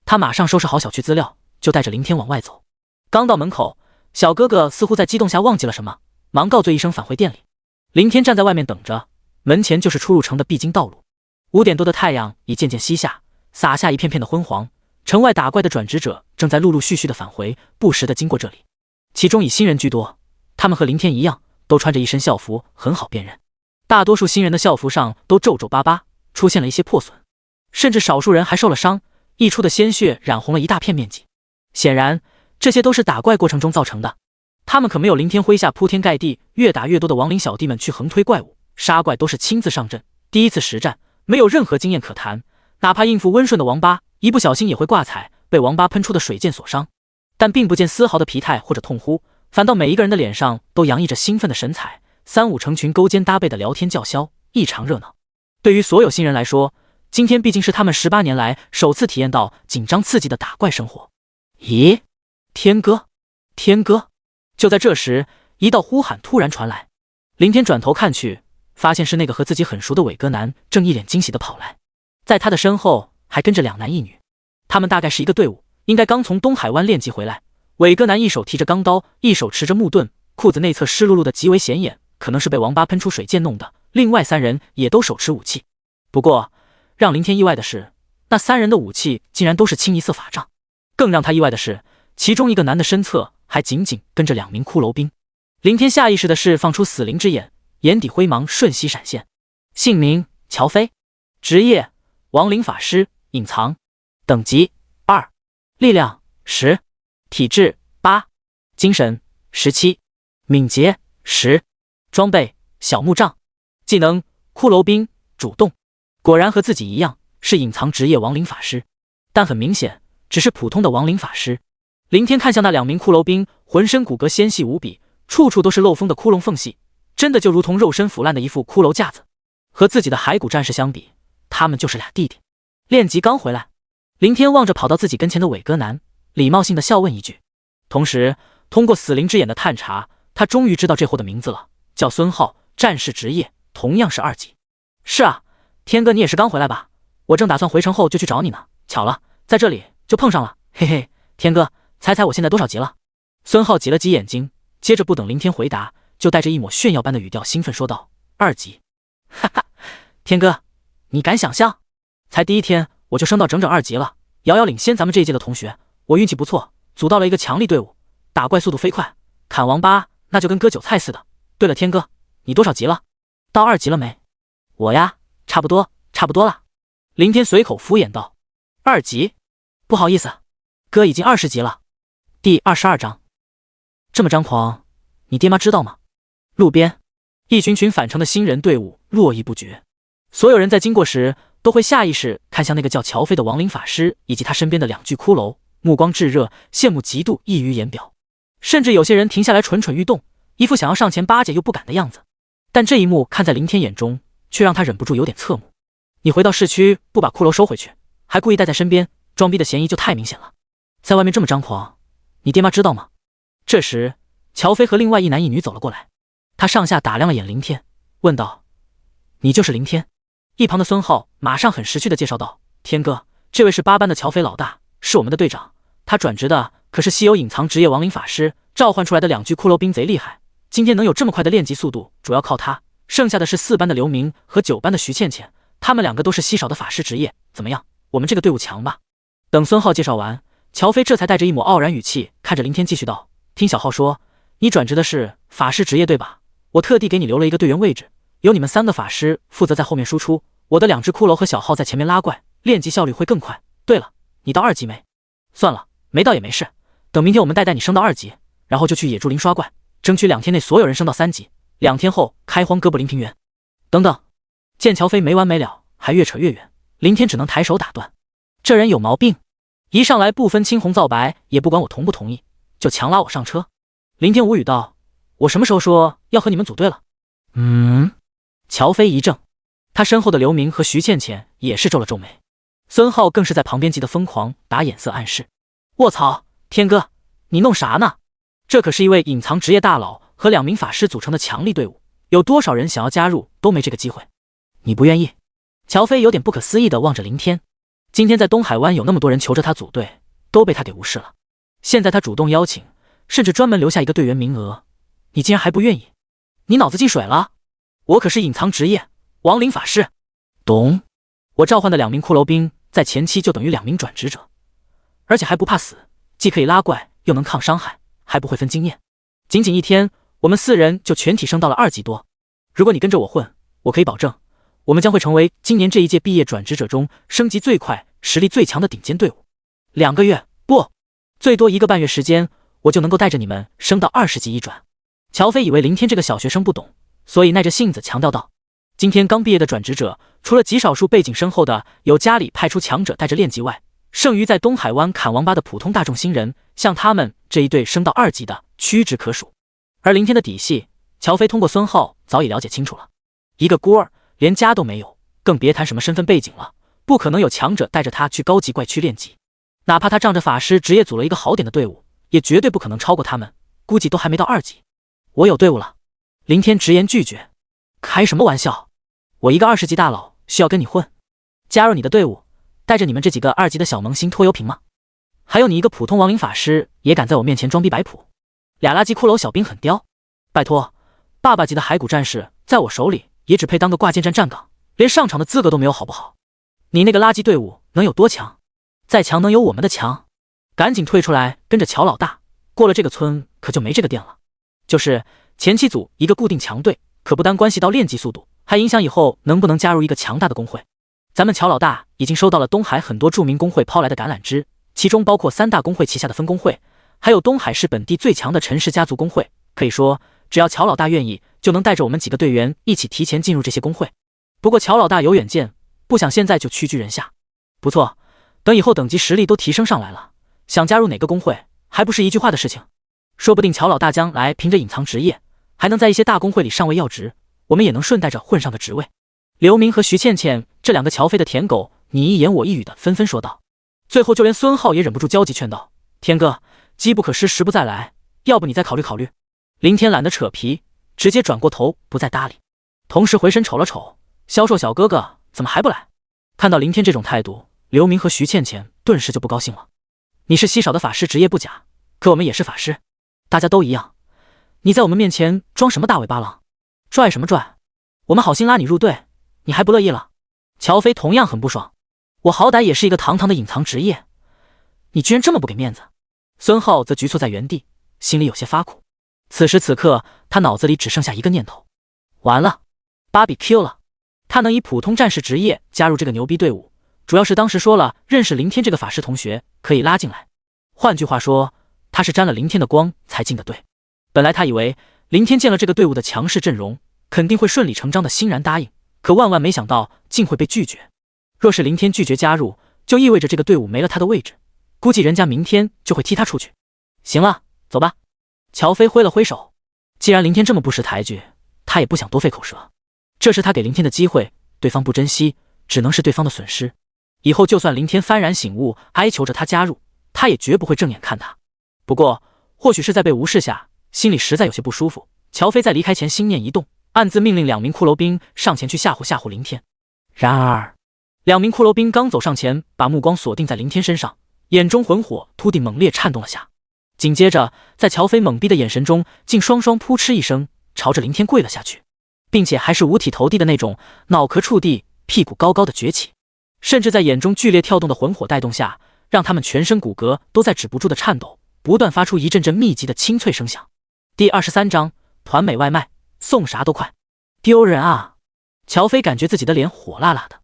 他马上收拾好小区资料，就带着林天往外走。刚到门口，小哥哥似乎在激动下忘记了什么，忙告罪一声返回店里。林天站在外面等着，门前就是出入城的必经道路。5点多的太阳已渐渐西下，洒下一片片的昏黄。城外打怪的转职者正在陆陆续续的返回，不时的经过这里，其中以新人居多。他们和林天一样，都穿着一身校服，很好辨认。大多数新人的校服上都皱皱巴巴，出现了一些破损，甚至少数人还受了伤，溢出的鲜血染红了一大片面积。显然，这些都是打怪过程中造成的。他们可没有林天麾下铺天盖地、越打越多的亡灵小弟们去横推怪物，杀怪都是亲自上阵，第一次实战，没有任何经验可谈。哪怕应付温顺的王八，一不小心也会挂彩，被王八喷出的水箭所伤。但并不见丝毫的疲态或者痛呼，反倒每一个人的脸上都洋溢着兴奋的神采，3、5成群勾肩搭背的聊天叫嚣，异常热闹。对于所有新人来说，今天毕竟是他们18年来首次体验到紧张刺激的打怪生活。咦，天哥，天哥！就在这时，一道呼喊突然传来。林天转头看去，发现是那个和自己很熟的伟哥男，正一脸惊喜地跑来，在他的身后还跟着2男1女，他们大概是一个队伍，应该刚从东海湾练级回来。伟哥男一手提着钢刀，一手持着木盾，裤子内侧湿漉漉的极为显眼，可能是被王八喷出水箭弄的。另外3人也都手持武器，不过让林天意外的是，那3人的武器竟然都是清一色法杖。更让他意外的是，其中一个男的身侧还紧紧跟着2名骷髅兵。林天下意识的是放出死灵之眼，眼底灰芒瞬息闪现。姓名：乔飞，职业：亡灵法师，隐藏，等级2，力量10，体质8，精神17，敏捷10，装备小木杖，技能骷髅兵，主动。果然和自己一样，是隐藏职业亡灵法师，但很明显只是普通的亡灵法师。林天看向那2名骷髅兵，浑身骨骼纤细无比，处处都是漏风的窟窿缝隙，真的就如同肉身腐烂的一副骷髅架子。和自己的骸骨战士相比，他们就是俩弟弟。练级刚回来，林天望着跑到自己跟前的伟哥男，礼貌性的笑问一句，同时通过死灵之眼的探查，他终于知道这货的名字了，叫孙浩，战士职业同样是2级。是啊，天哥你也是刚回来吧？我正打算回城后就去找你呢，巧了，在这里就碰上了，嘿嘿，天哥，猜猜我现在多少级了？孙浩挤了挤眼睛，接着不等林天回答，就带着一抹炫耀般的语调兴奋说道：“2级。”哈哈，天哥，你敢想象？才第1天我就升到整整2级了，遥遥领先咱们这一届的同学。我运气不错，组到了一个强力队伍，打怪速度飞快，砍王八那就跟割韭菜似的。对了，天哥，你多少级了？到2级了没？我呀，差不多了。林天随口敷衍道：“2级？不好意思，哥已经20级了。”第22章，这么张狂，你爹妈知道吗？路边，一群群返程的新人队伍络绎不绝，所有人在经过时都会下意识看向那个叫乔飞的亡灵法师以及他身边的2具骷髅，目光炙热，羡慕嫉妒溢于言表，甚至有些人停下来蠢蠢欲动，一副想要上前巴结又不敢的样子。但这一幕看在林天眼中，却让他忍不住有点侧目。你回到市区不把骷髅收回去，还故意带在身边，装逼的嫌疑就太明显了。在外面这么张狂，你爹妈知道吗？这时，乔飞和另外一男一女走了过来，他上下打量了眼林天，问道：“你就是林天？”一旁的孙浩马上很识趣的介绍道：“天哥，这位是8班的乔飞老大，是我们的队长。他转职的可是稀有隐藏职业亡灵法师，召唤出来的2具骷髅兵贼厉害，今天能有这么快的练级速度，主要靠他。剩下的是4班的刘明和9班的徐倩倩，他们2个都是稀少的法师职业。怎么样，我们这个队伍强吧？”等孙浩介绍完，乔飞这才带着一抹傲然语气看着林天继续道：“听小浩说，你转职的是法师职业对吧？我特地给你留了一个队员位置，由你们3个法师负责在后面输出，我的2只骷髅和小浩在前面拉怪，练级效率会更快。对了，你到2级没？算了，没到也没事，等明天我们带你升到2级，然后就去野猪林刷怪，争取2天内所有人升到3级，2天后开荒哥布林平原。等等。”见乔飞没完没了，还越扯越远，林天只能抬手打断：“这人有毛病，一上来不分青红皂白，也不管我同不同意，就强拉我上车。”林天无语道：“我什么时候说要和你们组队了？”乔飞一怔，他身后的刘明和徐倩倩也是皱了皱眉，孙浩更是在旁边急得疯狂打眼色暗示：“卧槽，天哥，你弄啥呢？这可是一位隐藏职业大佬和2名法师组成的强力队伍，有多少人想要加入都没这个机会。你不愿意？”乔飞有点不可思议地望着林天，今天在东海湾有那么多人求着他组队，都被他给无视了，现在他主动邀请，甚至专门留下一个队员名额，你竟然还不愿意？你脑子进水了？我可是隐藏职业亡灵法师，懂？我召唤的2名骷髅兵在前期就等于2名转职者，而且还不怕死，既可以拉怪又能抗伤害，还不会分经验。仅仅1天，我们4人就全体升到了2级多。如果你跟着我混，我可以保证，我们将会成为今年这一届毕业转职者中升级最快、实力最强的顶尖队伍。2个月，不，最多1个半月时间，我就能够带着你们升到20级1转。乔飞以为林天这个小学生不懂，所以耐着性子强调道：“今天刚毕业的转职者，除了极少数背景深厚的由家里派出强者带着练级外，剩余在东海湾砍王八的普通大众新人，像他们这一队升到2级的屈指可数。”而林天的底细，乔飞通过孙浩早已了解清楚了，一个孤儿，连家都没有，更别谈什么身份背景了，不可能有强者带着他去高级怪区练级。哪怕他仗着法师职业组了一个好点的队伍，也绝对不可能超过他们，估计都还没到2级。我有队伍了。林天直言拒绝。开什么玩笑？我一个20级大佬需要跟你混？加入你的队伍，带着你们这几个2级的小萌新拖油瓶吗？还有你一个普通亡灵法师也敢在我面前装逼摆谱？2垃圾骷髅小兵很刁，拜托，爸爸级的骸骨战士在我手里也只配当个挂件站站岗，连上场的资格都没有好不好？你那个垃圾队伍能有多强？再强能有我们的强？赶紧退出来跟着乔老大，过了这个村可就没这个店了。就是前期组一个固定强队，可不单关系到练级速度，还影响以后能不能加入一个强大的工会。咱们乔老大已经收到了东海很多著名工会抛来的橄榄枝，其中包括3大工会旗下的分工会，还有东海市本地最强的陈氏家族工会。可以说，只要乔老大愿意，就能带着我们几个队员一起提前进入这些工会。不过乔老大有远见，不想现在就屈居人下。不错，等以后等级实力都提升上来了，想加入哪个工会，还不是一句话的事情。说不定乔老大将来凭着隐藏职业，还能在一些大工会里上位要职，我们也能顺带着混上个职位。刘明和徐倩倩这2个乔飞的舔狗，你一言我一语的纷纷说道。最后就连孙浩也忍不住焦急劝道：“天哥，机不可失，时不再来，要不你再考虑考虑。”林天懒得扯皮，直接转过头不再搭理，同时回身瞅了瞅销售小哥哥怎么还不来。看到林天这种态度，刘明和徐倩倩顿时就不高兴了。你是稀少的法师职业不假，可我们也是法师，大家都一样，你在我们面前装什么大尾巴狼？拽什么拽？我们好心拉你入队，你还不乐意了？乔飞同样很不爽，我好歹也是一个堂堂的隐藏职业，你居然这么不给面子。孙浩则局促在原地，心里有些发苦。此时此刻，他脑子里只剩下一个念头：完了，BBQ 了。他能以普通战士职业加入这个牛逼队伍，主要是当时说了认识林天这个法师同学可以拉进来。换句话说，他是沾了林天的光才进的队。本来他以为林天见了这个队伍的强势阵容，肯定会顺理成章的欣然答应，可万万没想到竟会被拒绝。若是林天拒绝加入，就意味着这个队伍没了他的位置，估计人家明天就会踢他出去。行了，走吧。乔飞挥了挥手，既然林天这么不识抬举，他也不想多费口舌。这是他给林天的机会，对方不珍惜，只能是对方的损失。以后就算林天幡然醒悟，哀求着他加入，他也绝不会正眼看他。不过或许是在被无视下，心里实在有些不舒服。乔飞在离开前心念一动，暗自命令2名骷髅兵上前去吓唬林天。然而，2名骷髅兵刚走上前，把目光锁定在林天身上，眼中魂火突地猛烈颤动了下。紧接着，在乔飞懵逼的眼神中，竟双双扑哧一声朝着林天跪了下去，并且还是五体投地的那种，脑壳触地，屁股高高的崛起，甚至在眼中剧烈跳动的魂火带动下，让他们全身骨骼都在止不住的颤抖，不断发出一阵阵密集的清脆声响。第23章团美外卖，送啥都快。丢人啊！乔飞感觉自己的脸火辣辣的，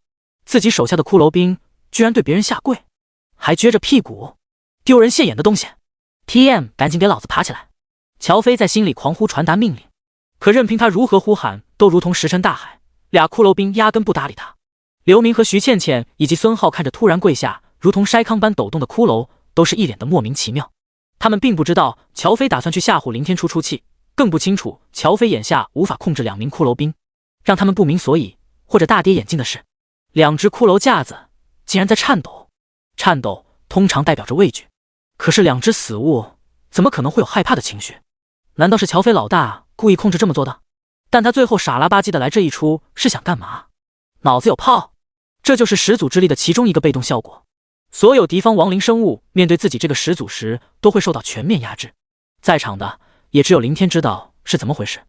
自己手下的骷髅兵居然对别人下跪，还撅着屁股，丢人现眼的东西 ！TM， 赶紧给老子爬起来！乔飞在心里狂呼传达命令，可任凭他如何呼喊，都如同石沉大海。俩骷髅兵压根不搭理他。刘明和徐倩倩以及孙浩看着突然跪下，如同筛糠般抖动的骷髅，都是一脸的莫名其妙。他们并不知道乔飞打算去吓唬林天出气，更不清楚乔飞眼下无法控制2名骷髅兵。让他们不明所以或者大跌眼镜的是，2只骷髅架子竟然在颤抖。颤抖通常代表着畏惧，可是2只死物怎么可能会有害怕的情绪？难道是乔飞老大故意控制这么做的？但他最后傻了吧唧的来这一出是想干嘛？脑子有泡？这就是始祖之力的其中一个被动效果。所有敌方亡灵生物面对自己这个始祖时，都会受到全面压制。在场的也只有林天知道是怎么回事。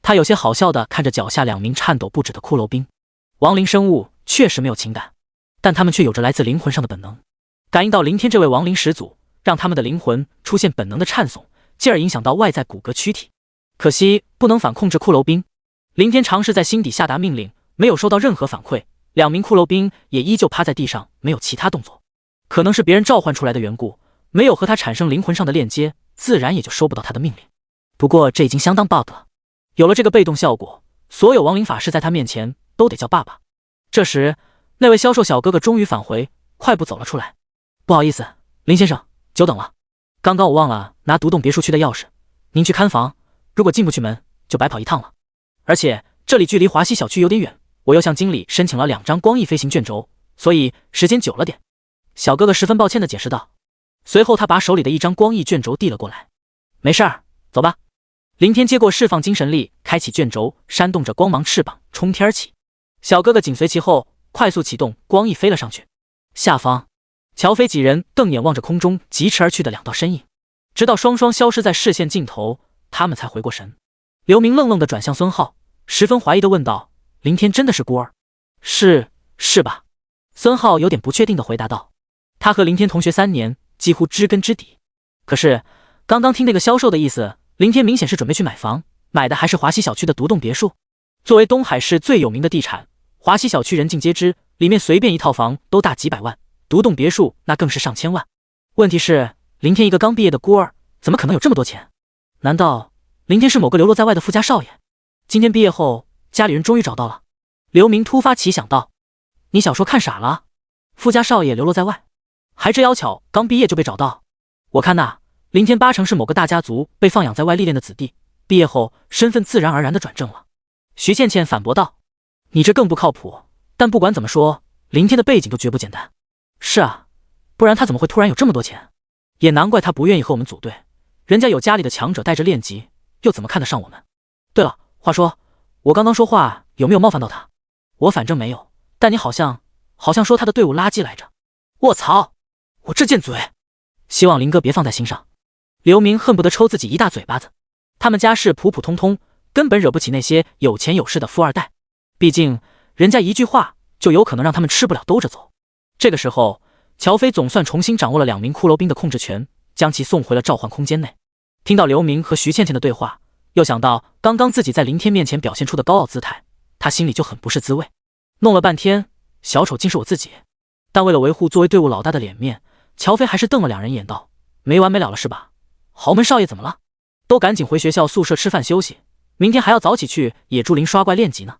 他有些好笑的看着脚下2名颤抖不止的骷髅兵。亡灵生物确实没有情感，但他们却有着来自灵魂上的本能，感应到林天这位亡灵始祖，让他们的灵魂出现本能的颤悚，进而影响到外在骨骼躯体。可惜不能反控制骷髅兵。林天尝试在心底下达命令，没有收到任何反馈，2名骷髅兵也依旧趴在地上，没有其他动作。可能是别人召唤出来的缘故，没有和他产生灵魂上的链接，自然也就收不到他的命令。不过这已经相当 bug 了，有了这个被动效果，所有亡灵法师在他面前都得叫爸爸。这时，那位消瘦小哥哥终于返回，快步走了出来。不好意思，林先生，久等了。刚刚我忘了拿独栋别墅区的钥匙，您去看房，如果进不去门，就白跑一趟了。而且这里距离华西小区有点远，我又向经理申请了2张光翼飞行卷轴，所以时间久了点。小哥哥十分抱歉地解释道。随后他把手里的1张光翼卷轴递了过来。没事儿，走吧。林天接过，释放精神力，开启卷轴，扇动着光芒翅膀冲天起。小哥哥紧随其后，快速启动光翼飞了上去。下方，乔飞几人瞪眼望着空中疾驰而去的2道身影，直到双双消失在视线尽头，他们才回过神。刘明愣愣地转向孙浩，十分怀疑地问道：林天真的是孤儿？是吧？孙浩有点不确定地回答道。他和林天同学3年，几乎知根知底。可是刚刚听那个销售的意思，林天明显是准备去买房，买的还是华西小区的独栋别墅。作为东海市最有名的地产，华西小区人尽皆知，里面随便一套房都大几百万，独栋别墅那更是上千万。问题是，林天一个刚毕业的孤儿，怎么可能有这么多钱？难道林天是某个流落在外的富家少爷？今天毕业后，家里人终于找到了。刘明突发奇想道：你小说看傻了？富家少爷流落在外，还真要巧，刚毕业就被找到。我看呐，林天8成是某个大家族被放养在外历练的子弟，毕业后身份自然而然的转正了。徐倩倩反驳道：你这更不靠谱，但不管怎么说，林天的背景都绝不简单。是啊，不然他怎么会突然有这么多钱？也难怪他不愿意和我们组队，人家有家里的强者带着练级，又怎么看得上我们？对了，话说我刚刚说话有没有冒犯到他？我反正没有，但你好像说他的队伍垃圾来着。卧槽，我这贱嘴，希望林哥别放在心上。刘明恨不得抽自己一大嘴巴子。他们家世普普通通，根本惹不起那些有钱有势的富二代，毕竟人家一句话就有可能让他们吃不了兜着走。这个时候，乔飞总算重新掌握了2名骷髅兵的控制权，将其送回了召唤空间内。听到刘明和徐倩倩的对话，又想到刚刚自己在林天面前表现出的高傲姿态，他心里就很不是滋味。弄了半天，小丑竟是我自己。但为了维护作为队伍老大的脸面，乔飞还是瞪了2人一眼道：没完没了了是吧？豪门少爷怎么了？都赶紧回学校宿舍吃饭休息，明天还要早起去野猪林刷怪练级呢。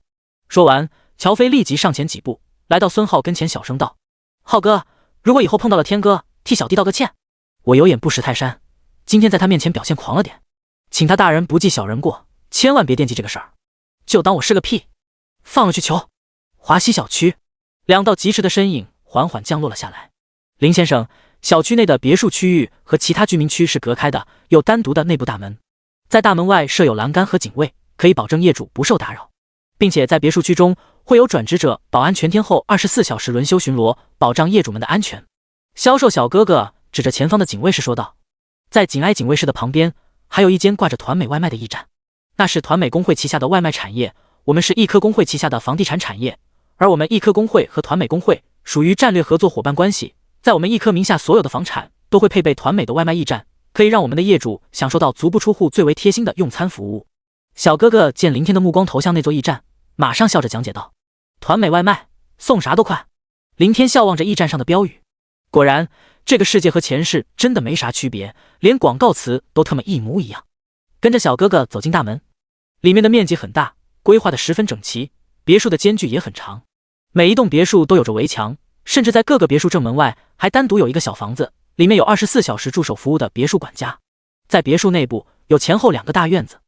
说完，乔飞立即上前几步，来到孙浩跟前小声道：浩哥，如果以后碰到了天哥，替小弟道个歉。我有眼不识泰山，今天在他面前表现狂了点，请他大人不计小人过，千万别惦记这个事儿，就当我是个屁。放了去求。华西小区，2道疾驰的身影缓缓降落了下来。林先生，小区内的别墅区域和其他居民区是隔开的，有单独的内部大门。在大门外设有栏杆和警卫，可以保证业主不受打扰，并且在别墅区中会有转职者保安全天候24小时轮休巡逻，保障业主们的安全。销售小哥哥指着前方的警卫室说道，在紧挨警卫室的旁边还有一间挂着团美外卖的驿站，那是团美工会旗下的外卖产业，我们是易科工会旗下的房地产产业，而我们易科工会和团美工会属于战略合作伙伴关系，在我们易科名下所有的房产都会配备团美的外卖驿站，可以让我们的业主享受到足不出户最为贴心的用餐服务。小哥哥见林天的目光投向那座驿站，马上笑着讲解道，团美外卖，送啥都快。林天笑望着驿站上的标语，果然这个世界和前世真的没啥区别，连广告词都特么一模一样。跟着小哥哥走进大门，里面的面积很大，规划的十分整齐，别墅的间距也很长，每一栋别墅都有着围墙，甚至在各个别墅正门外还单独有一个小房子，里面有24小时驻守服务的别墅管家。在别墅内部有前后2个大院子，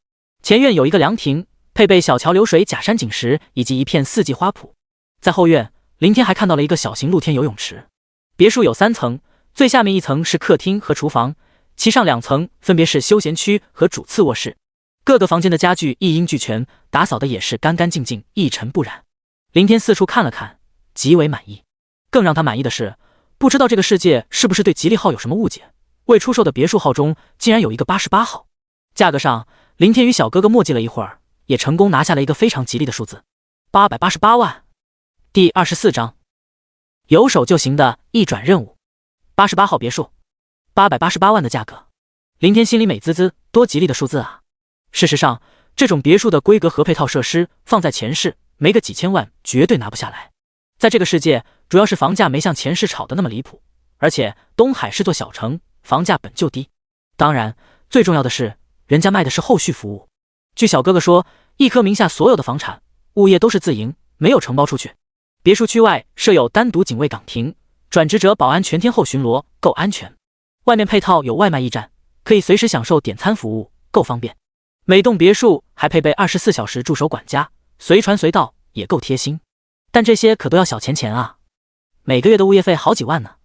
前院有一个凉亭，配备小桥流水、假山景石以及一片四季花圃。在后院，林天还看到了一个小型露天游泳池。别墅有3层，最下面一层是客厅和厨房，其上2层分别是休闲区和主次卧室。各个房间的家具一应俱全，打扫的也是干干净净，一尘不染。林天四处看了看，极为满意。更让他满意的是，不知道这个世界是不是对吉利号有什么误解，未出售的别墅号中竟然有一个88号。价格上，林天与小哥哥磨叽了一会儿，也成功拿下了一个非常吉利的数字，888万。第24章，有手就行的一转任务。88号别墅，888万的价格，林天心里美滋滋，多吉利的数字啊！事实上，这种别墅的规格和配套设施放在前世，没个几千万绝对拿不下来。在这个世界，主要是房价没像前世炒的那么离谱，而且东海是座小城，房价本就低。当然，最重要的是，人家卖的是后续服务。据小哥哥说，易科名下所有的房产物业都是自营，没有承包出去。别墅区外设有单独警卫岗亭，转职者保安全天候巡逻，够安全。外面配套有外卖驿站，可以随时享受点餐服务，够方便。每栋别墅还配备24小时驻守管家，随传随到，也够贴心。但这些可都要小钱啊，每个月的物业费好几万呢。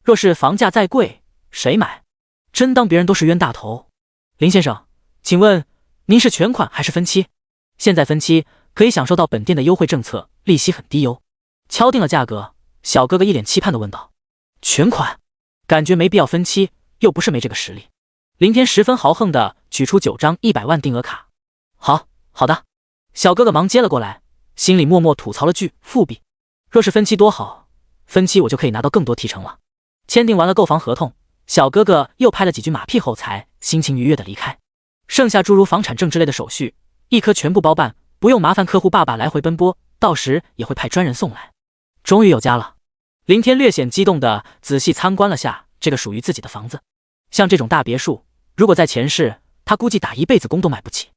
若是房价再贵，谁买？真当别人都是冤大头。林先生，请问您是全款还是分期？现在分期可以享受到本店的优惠政策，利息很低哟。敲定了价格，小哥哥一脸期盼地问道：全款？感觉没必要分期，又不是没这个实力。林天十分豪横地取出9张100万定额卡。好的。小哥哥忙接了过来，心里默默吐槽了句复辟。若是分期多好，分期我就可以拿到更多提成了。签订完了购房合同，小哥哥又拍了几句马屁后才心情愉悦地离开。剩下诸如房产证之类的手续，易科全部包办，不用麻烦客户爸爸来回奔波，到时也会派专人送来。终于有家了，林天略显激动地仔细参观了下这个属于自己的房子。像这种大别墅，如果在前世，他估计打一辈子工都买不起。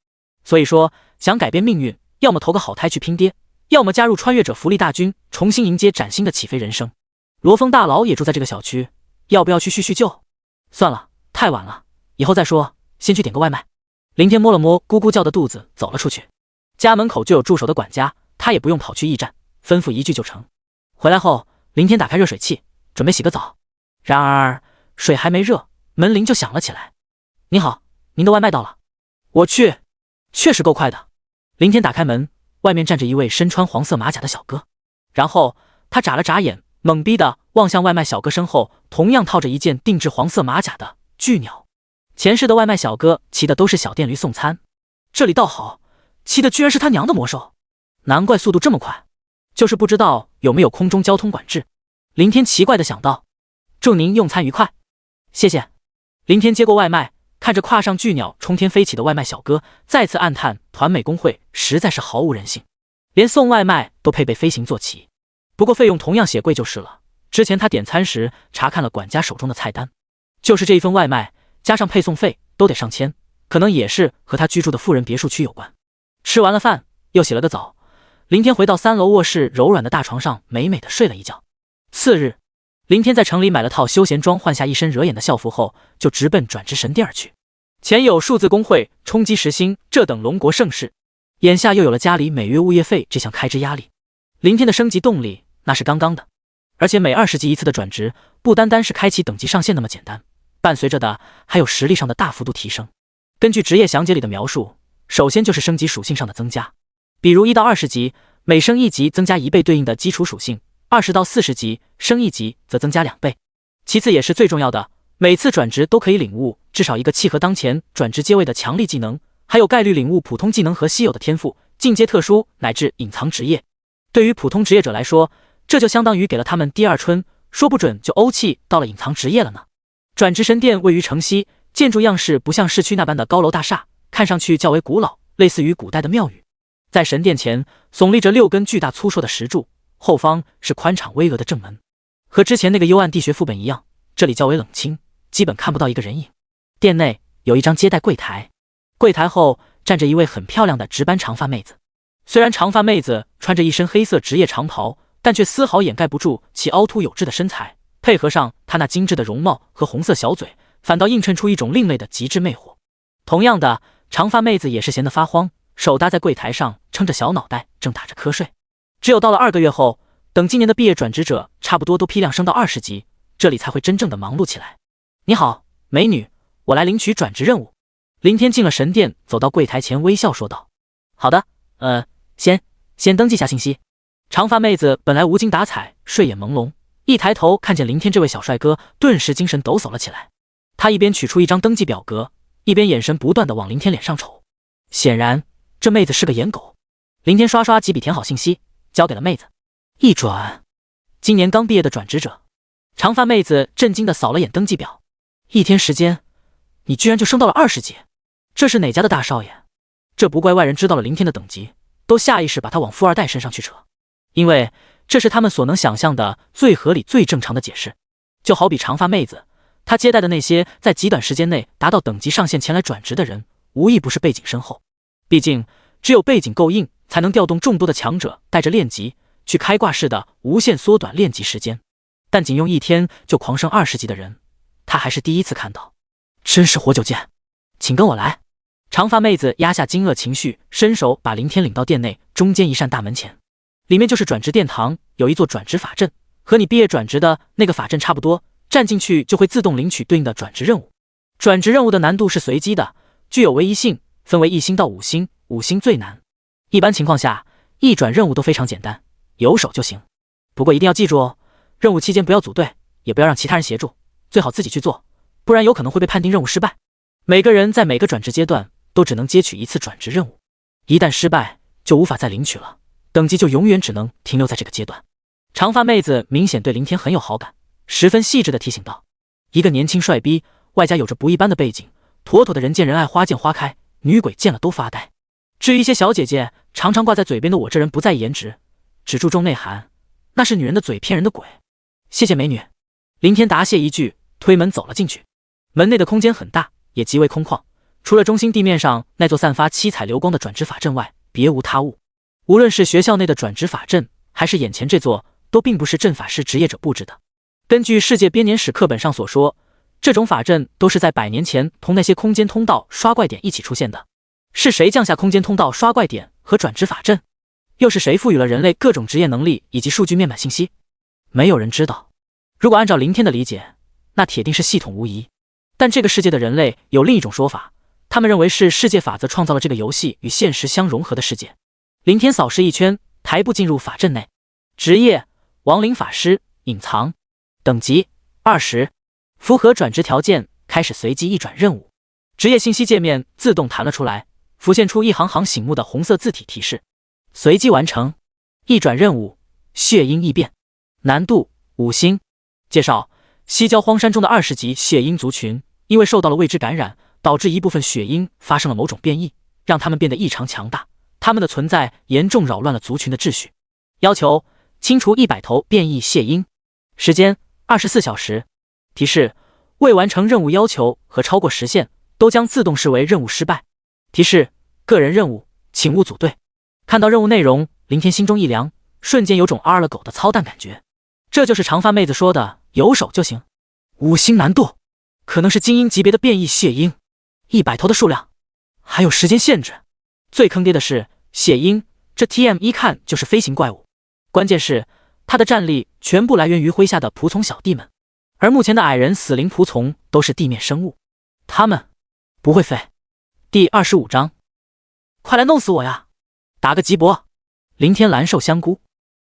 所以说，想改变命运，要么投个好胎去拼爹，要么加入穿越者福利大军，重新迎接崭新的起飞人生。罗峰大佬也住在这个小区，要不要去叙叙旧？算了，太晚了，以后再说，先去点个外卖。林天摸了摸咕咕叫的肚子，走了出去。家门口就有驻守的管家，他也不用跑去驿站，吩咐一句就成。回来后，林天打开热水器，准备洗个澡。然而水还没热，门铃就响了起来。您好，您的外卖到了。我去，确实够快的。林天打开门，外面站着一位身穿黄色马甲的小哥。然后他眨了眨眼，懵逼地望向外卖小哥身后同样套着一件定制黄色马甲的巨鸟。前世的外卖小哥骑的都是小电驴送餐，这里倒好，骑的居然是他娘的魔兽，难怪速度这么快，就是不知道有没有空中交通管制。林天奇怪地想到。祝您用餐愉快。谢谢。林天接过外卖，看着跨上巨鸟冲天飞起的外卖小哥，再次暗叹团美工会实在是毫无人性，连送外卖都配备飞行坐骑。不过费用同样血贵就是了。之前他点餐时查看了管家手中的菜单，就是这一份外卖加上配送费都得上千，可能也是和他居住的富人别墅区有关。吃完了饭，又洗了个澡，林天回到3楼卧室柔软的大床上，美美的睡了一觉。次日，林天在城里买了套休闲装，换下一身惹眼的校服后，就直奔转职神殿而去。前有数字工会冲击时薪这等龙国盛世，眼下又有了家里每月物业费这项开支压力，林天的升级动力那是杠杠的。而且每20级一次的转职，不单单是开启等级上限那么简单，伴随着的还有实力上的大幅度提升。根据职业详解里的描述，首先就是升级属性上的增加，比如1到20级，每升1级增加1倍对应的基础属性；20到40级，升1级则增加2倍。其次也是最重要的，每次转职都可以领悟至少一个契合当前转职阶位的强力技能，还有概率领悟普通技能和稀有的天赋、进阶特殊乃至隐藏职业。对于普通职业者来说，这就相当于给了他们第二春，说不准就欧气到了隐藏职业了呢。转职神殿位于城西，建筑样式不像市区那般的高楼大厦，看上去较为古老，类似于古代的庙宇。在神殿前耸立着6根巨大粗硕的石柱，后方是宽敞巍峨的正门。和之前那个幽暗地穴副本一样，这里较为冷清，基本看不到一个人影。殿内有一张接待柜台，柜台后站着一位很漂亮的值班长发妹子。虽然长发妹子穿着一身黑色职业长袍，但却丝毫掩盖不住其凹凸有致的身材，配合上她那精致的容貌和红色小嘴，反倒映衬出一种另类的极致魅惑。同样的，长发妹子也是闲得发慌，手搭在柜台上，撑着小脑袋，正打着瞌睡。只有到了2个月后，等今年的毕业转职者差不多都批量升到20级，这里才会真正的忙碌起来。你好，美女，我来领取转职任务。林天进了神殿，走到柜台前，微笑说道：好的，先登记下信息。长发妹子本来无精打采，睡眼朦胧，一抬头看见林天这位小帅哥，顿时精神抖擞了起来。他一边取出一张登记表格，一边眼神不断地往林天脸上瞅。显然这妹子是个颜狗。林天刷刷几笔填好信息，交给了妹子。一转，今年刚毕业的转职者。长发妹子震惊地扫了眼登记表，一天时间你居然就升到了20级，这是哪家的大少爷？这不怪外人知道了林天的等级，都下意识把他往富二代身上去扯，因为这是他们所能想象的最合理最正常的解释。就好比长发妹子，她接待的那些在极短时间内达到等级上限前来转职的人，无一不是背景深厚。毕竟只有背景够硬，才能调动众多的强者带着练级去开挂式的无限缩短练级时间。但仅用1天就狂升20级的人，他还是第一次看到，真是活久见。请跟我来。长发妹子压下惊愕情绪，伸手把林天领到殿内中间一扇大门前，里面就是转职殿堂，有一座转职法阵，和你毕业转职的那个法阵差不多，站进去就会自动领取对应的转职任务。转职任务的难度是随机的，具有唯一性，分为1星到5星，5星最难。一般情况下，一转任务都非常简单，有手就行。不过一定要记住哦，任务期间不要组队，也不要让其他人协助，最好自己去做，不然有可能会被判定任务失败。每个人在每个转职阶段都只能接取1次转职任务，一旦失败就无法再领取了，等级就永远只能停留在这个阶段。长发妹子明显对林天很有好感，十分细致地提醒道：一个年轻帅逼，外加有着不一般的背景，妥妥的人见人爱花见花开，女鬼见了都发呆。至于一些小姐姐常常挂在嘴边的我这人不在意颜值，只注重内涵，那是女人的嘴骗人的鬼。谢谢美女。林天答谢一句，推门走了进去。门内的空间很大，也极为空旷，除了中心地面上那座散发七彩流光的转职法阵外，别无他物。无论是学校内的转职法阵，还是眼前这座，都并不是阵法师职业者布置的。根据世界编年史课本上所说，这种法阵都是在100年前同那些空间通道刷怪点一起出现的。是谁降下空间通道、刷怪点和转职法阵？又是谁赋予了人类各种职业能力以及数据面板信息？没有人知道。如果按照林天的理解，那铁定是系统无疑。但这个世界的人类有另一种说法，他们认为是世界法则创造了这个游戏与现实相融合的世界。林天扫视一圈，抬步进入法阵内。职业：亡灵法师，隐藏，等级20，符合转职条件，开始随机一转任务。职业信息界面自动弹了出来，浮现出一行行醒目的红色字体提示：随机完成。一转任务：血鹰异变，难度5星。介绍：西郊荒山中的20级血鹰族群，因为受到了未知感染，导致一部分血鹰发生了某种变异，让它们变得异常强大。它们的存在严重扰乱了族群的秩序。要求：清除100头变异血鹰，时间24小时。提示：未完成任务要求和超过时限，都将自动视为任务失败。提示：个人任务，请勿组队。看到任务内容，林天心中一凉，瞬间有种阿了狗的操蛋感觉。这就是长发妹子说的有手就行。5星难度，可能是精英级别的变异血鹰，100头的数量，还有时间限制。最坑爹的是血鹰，这 TM 一看就是飞行怪物，关键是它的战力全部来源于麾下的仆从小弟们，而目前的矮人死灵仆从都是地面生物，他们不会飞。第25章，快来弄死我呀！打个吉伯！林天蓝瘦香菇，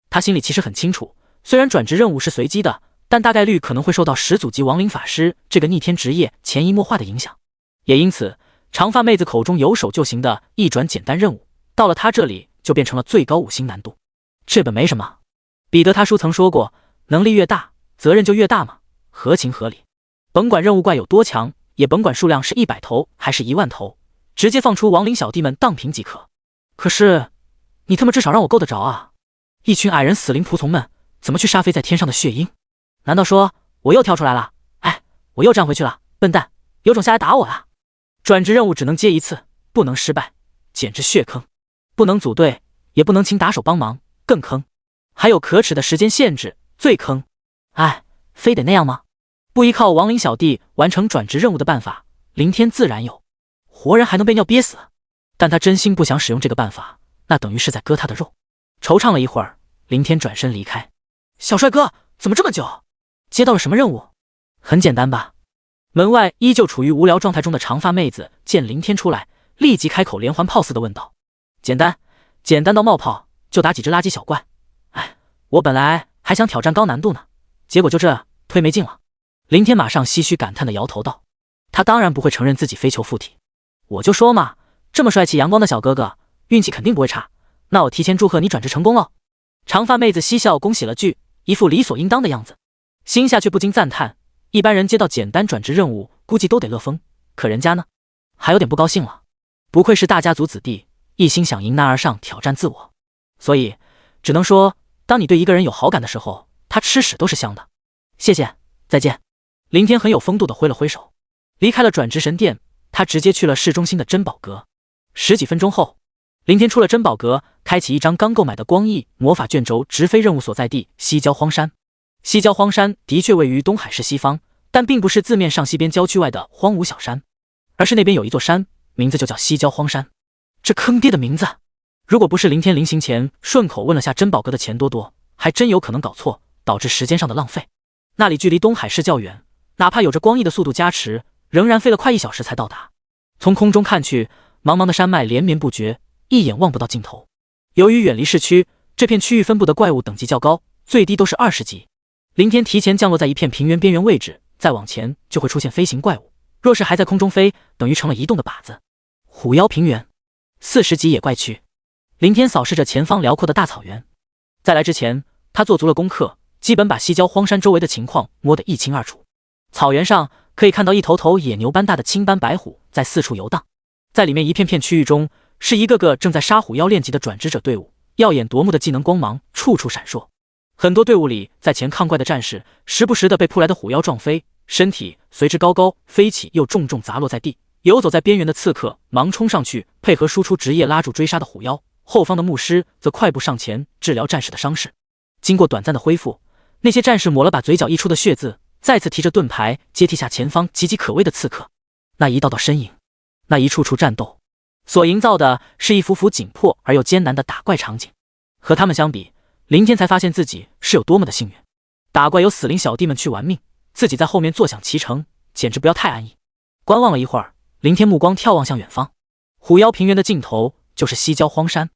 他心里其实很清楚，虽然转职任务是随机的，但大概率可能会受到始祖级亡灵法师这个逆天职业潜移默化的影响，也因此，长发妹子口中有手就行的一转简单任务，到了他这里就变成了最高5星难度。这本没什么，彼得他叔曾说过，能力越大，责任就越大嘛，合情合理。甭管任务怪有多强，也甭管数量是100头还是1万头，直接放出亡灵小弟们荡平即可。可是，你他妈至少让我够得着啊！一群矮人死灵仆从们怎么去杀飞在天上的血鹰？难道说我又跳出来了？哎，我又站回去了，笨蛋，有种下来打我啊！转职任务只能接1次，不能失败，简直血坑！不能组队，也不能请打手帮忙，更坑！还有可耻的时间限制，最坑！哎，非得那样吗？不依靠亡灵小弟完成转职任务的办法，林天自然有，活人还能被尿憋死。但他真心不想使用这个办法，那等于是在割他的肉。惆怅了一会儿，林天转身离开。小帅哥，怎么这么久？接到了什么任务？很简单吧？门外依旧处于无聊状态中的长发妹子见林天出来，立即开口连环炮似的问道：简单，简单到冒泡，就打几只垃圾小怪。哎，我本来还想挑战高难度呢，结果就这忒没劲了。林天马上唏嘘感叹的摇头道：他当然不会承认自己非酋附体，我就说嘛，这么帅气阳光的小哥哥，运气肯定不会差。那我提前祝贺你转职成功喽！长发妹子嬉笑恭喜了句，一副理所应当的样子，心下却不禁赞叹：一般人接到简单转职任务，估计都得乐疯，可人家呢，还有点不高兴了。不愧是大家族子弟，一心想迎难而上，挑战自我。所以，只能说，当你对一个人有好感的时候，他吃屎都是香的。谢谢，再见。林天很有风度的挥了挥手，离开了转职神殿。他直接去了市中心的珍宝阁。10几分钟后，林天出了珍宝阁，开启一张刚购买的光翼魔法卷轴，直飞任务所在地西郊荒山。西郊荒山的确位于东海市西方，但并不是字面上西边郊区外的荒芜小山，而是那边有一座山，名字就叫西郊荒山。这坑爹的名字，如果不是林天临行前顺口问了下珍宝阁的钱多多，还真有可能搞错，导致时间上的浪费。那里距离东海市较远，哪怕有着光翼的速度加持，仍然费了快1小时才到达。从空中看去，茫茫的山脉连绵不绝，一眼望不到尽头。由于远离市区，这片区域分布的怪物等级较高，最低都是20级。林天提前降落在一片平原边缘位置，再往前就会出现飞行怪物，若是还在空中飞，等于成了移动的靶子。虎妖平原40级野怪区。林天扫视着前方辽阔的大草原，在来之前，他做足了功课，基本把西郊荒山周围的情况摸得一清二楚。草原上可以看到一头头野牛般大的青斑白虎在四处游荡，在里面一片片区域中，是一个个正在杀虎妖练级的转职者队伍，耀眼夺目的技能光芒处处闪烁。很多队伍里在前抗怪的战士，时不时的被扑来的虎妖撞飞，身体随之高高飞起，又重重砸落在地。游走在边缘的刺客忙冲上去，配合输出职业拉住追杀的虎妖。后方的牧师则快步上前治疗战士的伤势。经过短暂的恢复，那些战士抹了把嘴角溢出的血渍，再次提着盾牌接替下前方岌岌可危的刺客。那一道道身影，那一处处战斗，所营造的是一幅幅紧迫而又艰难的打怪场景。和他们相比，林天才发现自己是有多么的幸运。打怪有死灵小弟们去玩命，自己在后面坐享其成，简直不要太安逸。观望了一会儿，林天目光眺望向远方，虎妖平原的尽头就是西郊荒山。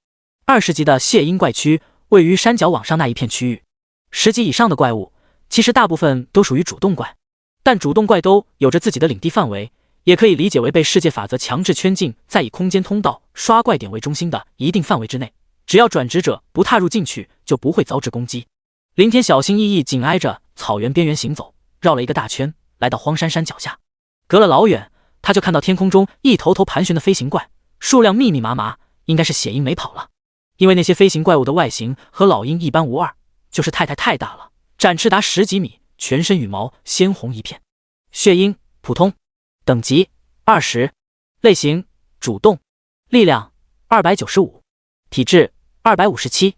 20级的血鹰怪区位于山脚往上那一片区域，10级以上的怪物其实大部分都属于主动怪，但主动怪都有着自己的领地范围，也可以理解为被世界法则强制圈禁在以空间通道刷怪点为中心的一定范围之内，只要转职者不踏入进去，就不会遭致攻击。林天小心翼翼紧挨着草原边缘行走，绕了一个大圈，来到荒山山脚下。隔了老远，他就看到天空中一头头盘旋的飞行怪，数量密密麻麻，应该是血鹰没跑了。因为那些飞行怪物的外形和老鹰一般无二，就是太大了，展翅达10几米，全身羽毛鲜红一片。血鹰普通，等级20，类型主动，力量295，体质257，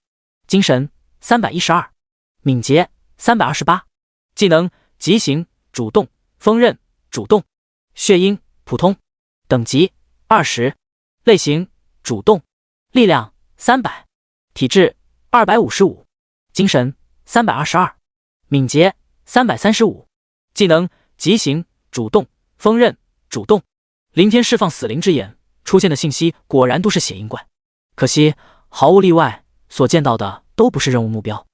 精神312，敏捷328，技能疾行主动，锋刃主动。血鹰普通，等级20，类型主动，力量300，体质255，精神322，敏捷335，技能疾行主动，锋刃主动。林天释放死灵之眼，出现的信息果然都是血鹰怪，可惜毫无例外，所见到的都不是任务目标。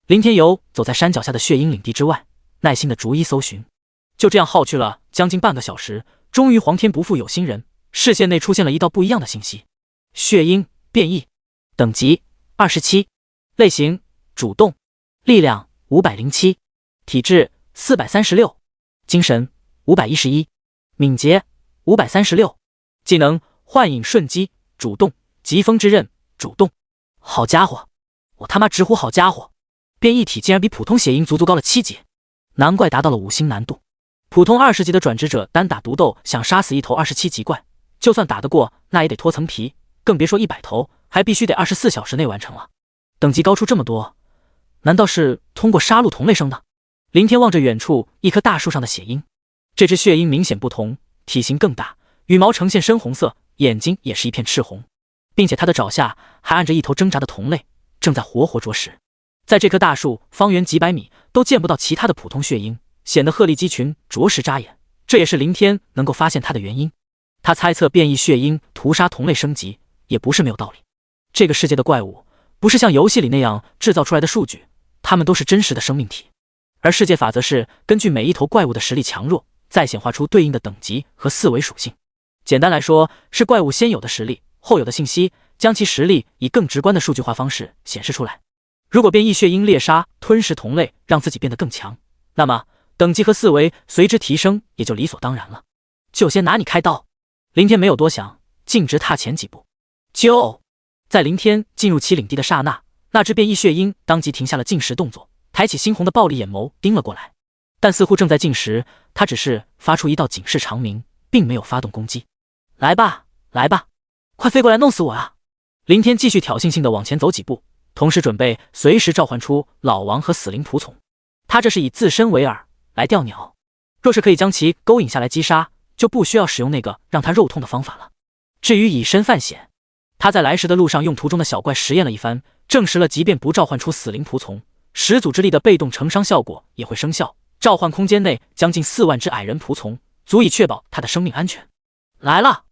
林天游走在山脚下的血鹰领地之外，耐心的逐一搜寻，就这样耗去了将近半个小时，终于皇天不负有心人，视线内出现了一道不一样的信息：血鹰变异，等级27，类型主动，力量507，体质436，精神511，敏捷536，技能幻影瞬击主动，疾风之刃主动。好家伙，我他妈直呼好家伙！变异体竟然比普通血鹰足高了7级，难怪达到了5星难度。普通20级的转职者单打独斗想杀死一头27级怪，就算打得过，那也得脱层皮，更别说100头，还必须得24小时内完成了。等级高出这么多，难道是通过杀戮同类生的？林天望着远处一棵大树上的血鹰，这只血鹰明显不同，体型更大，羽毛呈现深红色，眼睛也是一片赤红，并且它的爪下还按着一头挣扎的同类，正在活活啄食。在这棵大树方圆几百米都见不到其他的普通血鹰，显得鹤立鸡群，着实扎眼。这也是林天能够发现它的原因。他猜测变异血鹰屠杀同类升级也不是没有道理。这个世界的怪物不是像游戏里那样制造出来的数据，它们都是真实的生命体。而世界法则是根据每一头怪物的实力强弱，再显化出对应的等级和4维属性。简单来说，是怪物先有的实力，后有的信息，将其实力以更直观的数据化方式显示出来。如果变异血鹰猎杀吞噬同类，让自己变得更强，那么等级和4维随之提升也就理所当然了。就先拿你开刀。林天没有多想，径直踏前几步。就在林天进入其领地的刹那，那只变异血鹰当即停下了进食动作，抬起猩红的暴力眼眸盯了过来。但似乎正在进食，它只是发出一道警示长鸣，并没有发动攻击。来吧，来吧，快飞过来弄死我啊！林天继续挑衅性的往前走几步，同时准备随时召唤出老王和死灵仆从。他这是以自身为饵来钓鸟，若是可以将其勾引下来击杀，就不需要使用那个让他肉痛的方法了。至于以身犯险，他在来时的路上用途中的小怪实验了一番，证实了即便不召唤出死灵仆从，始祖之力的被动成伤效果也会生效。召唤空间内将近4万只矮人仆从，足以确保他的生命安全。来了！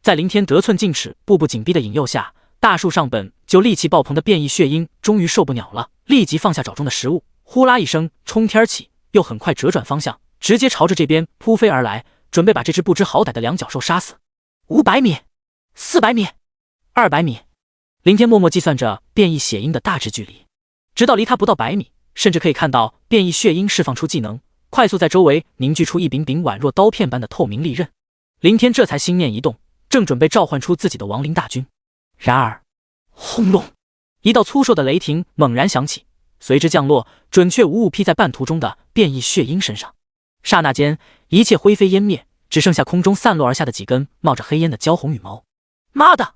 在林天得寸进尺、步步紧逼的引诱下，大树上本就戾气爆棚的变异血鹰终于受不了了，立即放下爪中的食物，呼啦一声冲天起，又很快折转方向，直接朝着这边扑飞而来，准备把这只不知好歹的两脚兽杀死。500米、400米、200米，林天默默计算着变异血鹰的大致距离，直到离他不到100米，甚至可以看到变异血鹰释放出技能，快速在周围凝聚出一柄柄宛若刀片般的透明利刃。林天这才心念一动，正准备召唤出自己的亡灵大军。然而，轰隆！一道粗瘦的雷霆猛然响起，随之降落，准确无误劈在半途中的变异血鹰身上。刹那间，一切灰飞烟灭，只剩下空中散落而下的几根冒着黑烟的焦红羽毛。妈的！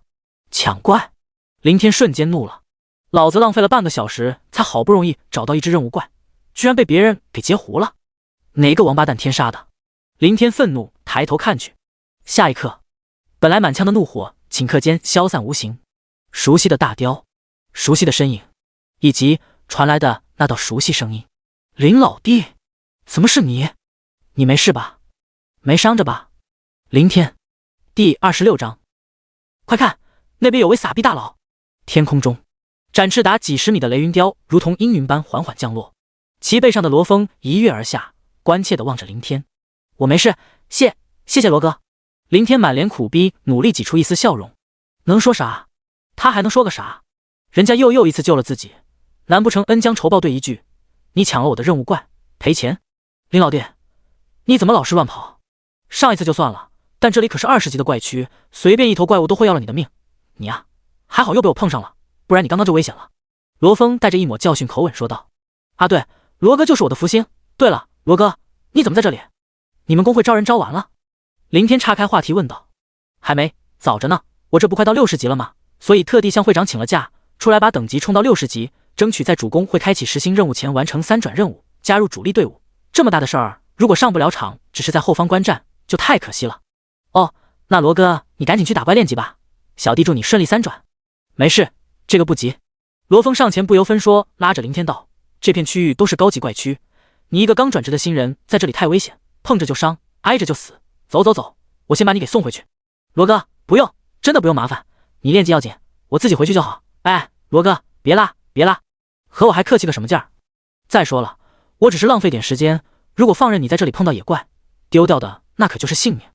抢怪！林天瞬间怒了，老子浪费了半个小时，才好不容易找到一只任务怪，居然被别人给截胡了！哪个王八蛋天杀的？林天愤怒抬头看去，下一刻，本来满腔的怒火顷刻间消散无形。熟悉的大雕，熟悉的身影，以及传来的那道熟悉声音。林老弟，怎么是你？你没事吧？没伤着吧？林天，第26章。快看，那边有位撒逼大佬！天空中，展翅达几十米的雷云雕如同阴云般缓缓降落，其背上的罗峰一跃而下，关切地望着林天。我没事，谢谢罗哥。林天满脸苦逼，努力挤出一丝笑容。能说啥？他还能说个啥？人家又一次救了自己，难不成恩将仇报对一句，你抢了我的任务怪，赔钱？林老弟，你怎么老是乱跑？上一次就算了，但这里可是20级的怪区，随便一头怪物都会要了你的命。你呀，还好又被我碰上了，不然你刚刚就危险了。罗峰带着一抹教训口吻说道。啊对，罗哥就是我的福星。对了，罗哥，你怎么在这里？你们公会招人招完了？林天岔开话题问道。还没，早着呢，我这不快到60级了吗？所以特地向会长请了假，出来把等级冲到60级，争取在主公会开启实行任务前完成3转任务，加入主力队伍。这么大的事儿，如果上不了场，只是在后方观战，就太可惜了。哦，那罗哥，你赶紧去打怪练级吧，小弟祝你顺利3转。没事，这个不急。罗峰上前不由分说拉着林天道，这片区域都是高级怪区，你一个刚转职的新人，在这里太危险，碰着就伤，挨着就死。走走走，我先把你给送回去。罗哥，不用，真的不用麻烦，你练技要紧，我自己回去就好。哎，罗哥，别拉，别拉，和我还客气个什么劲儿？再说了，我只是浪费点时间，如果放任你在这里碰到野怪，丢掉的那可就是性命。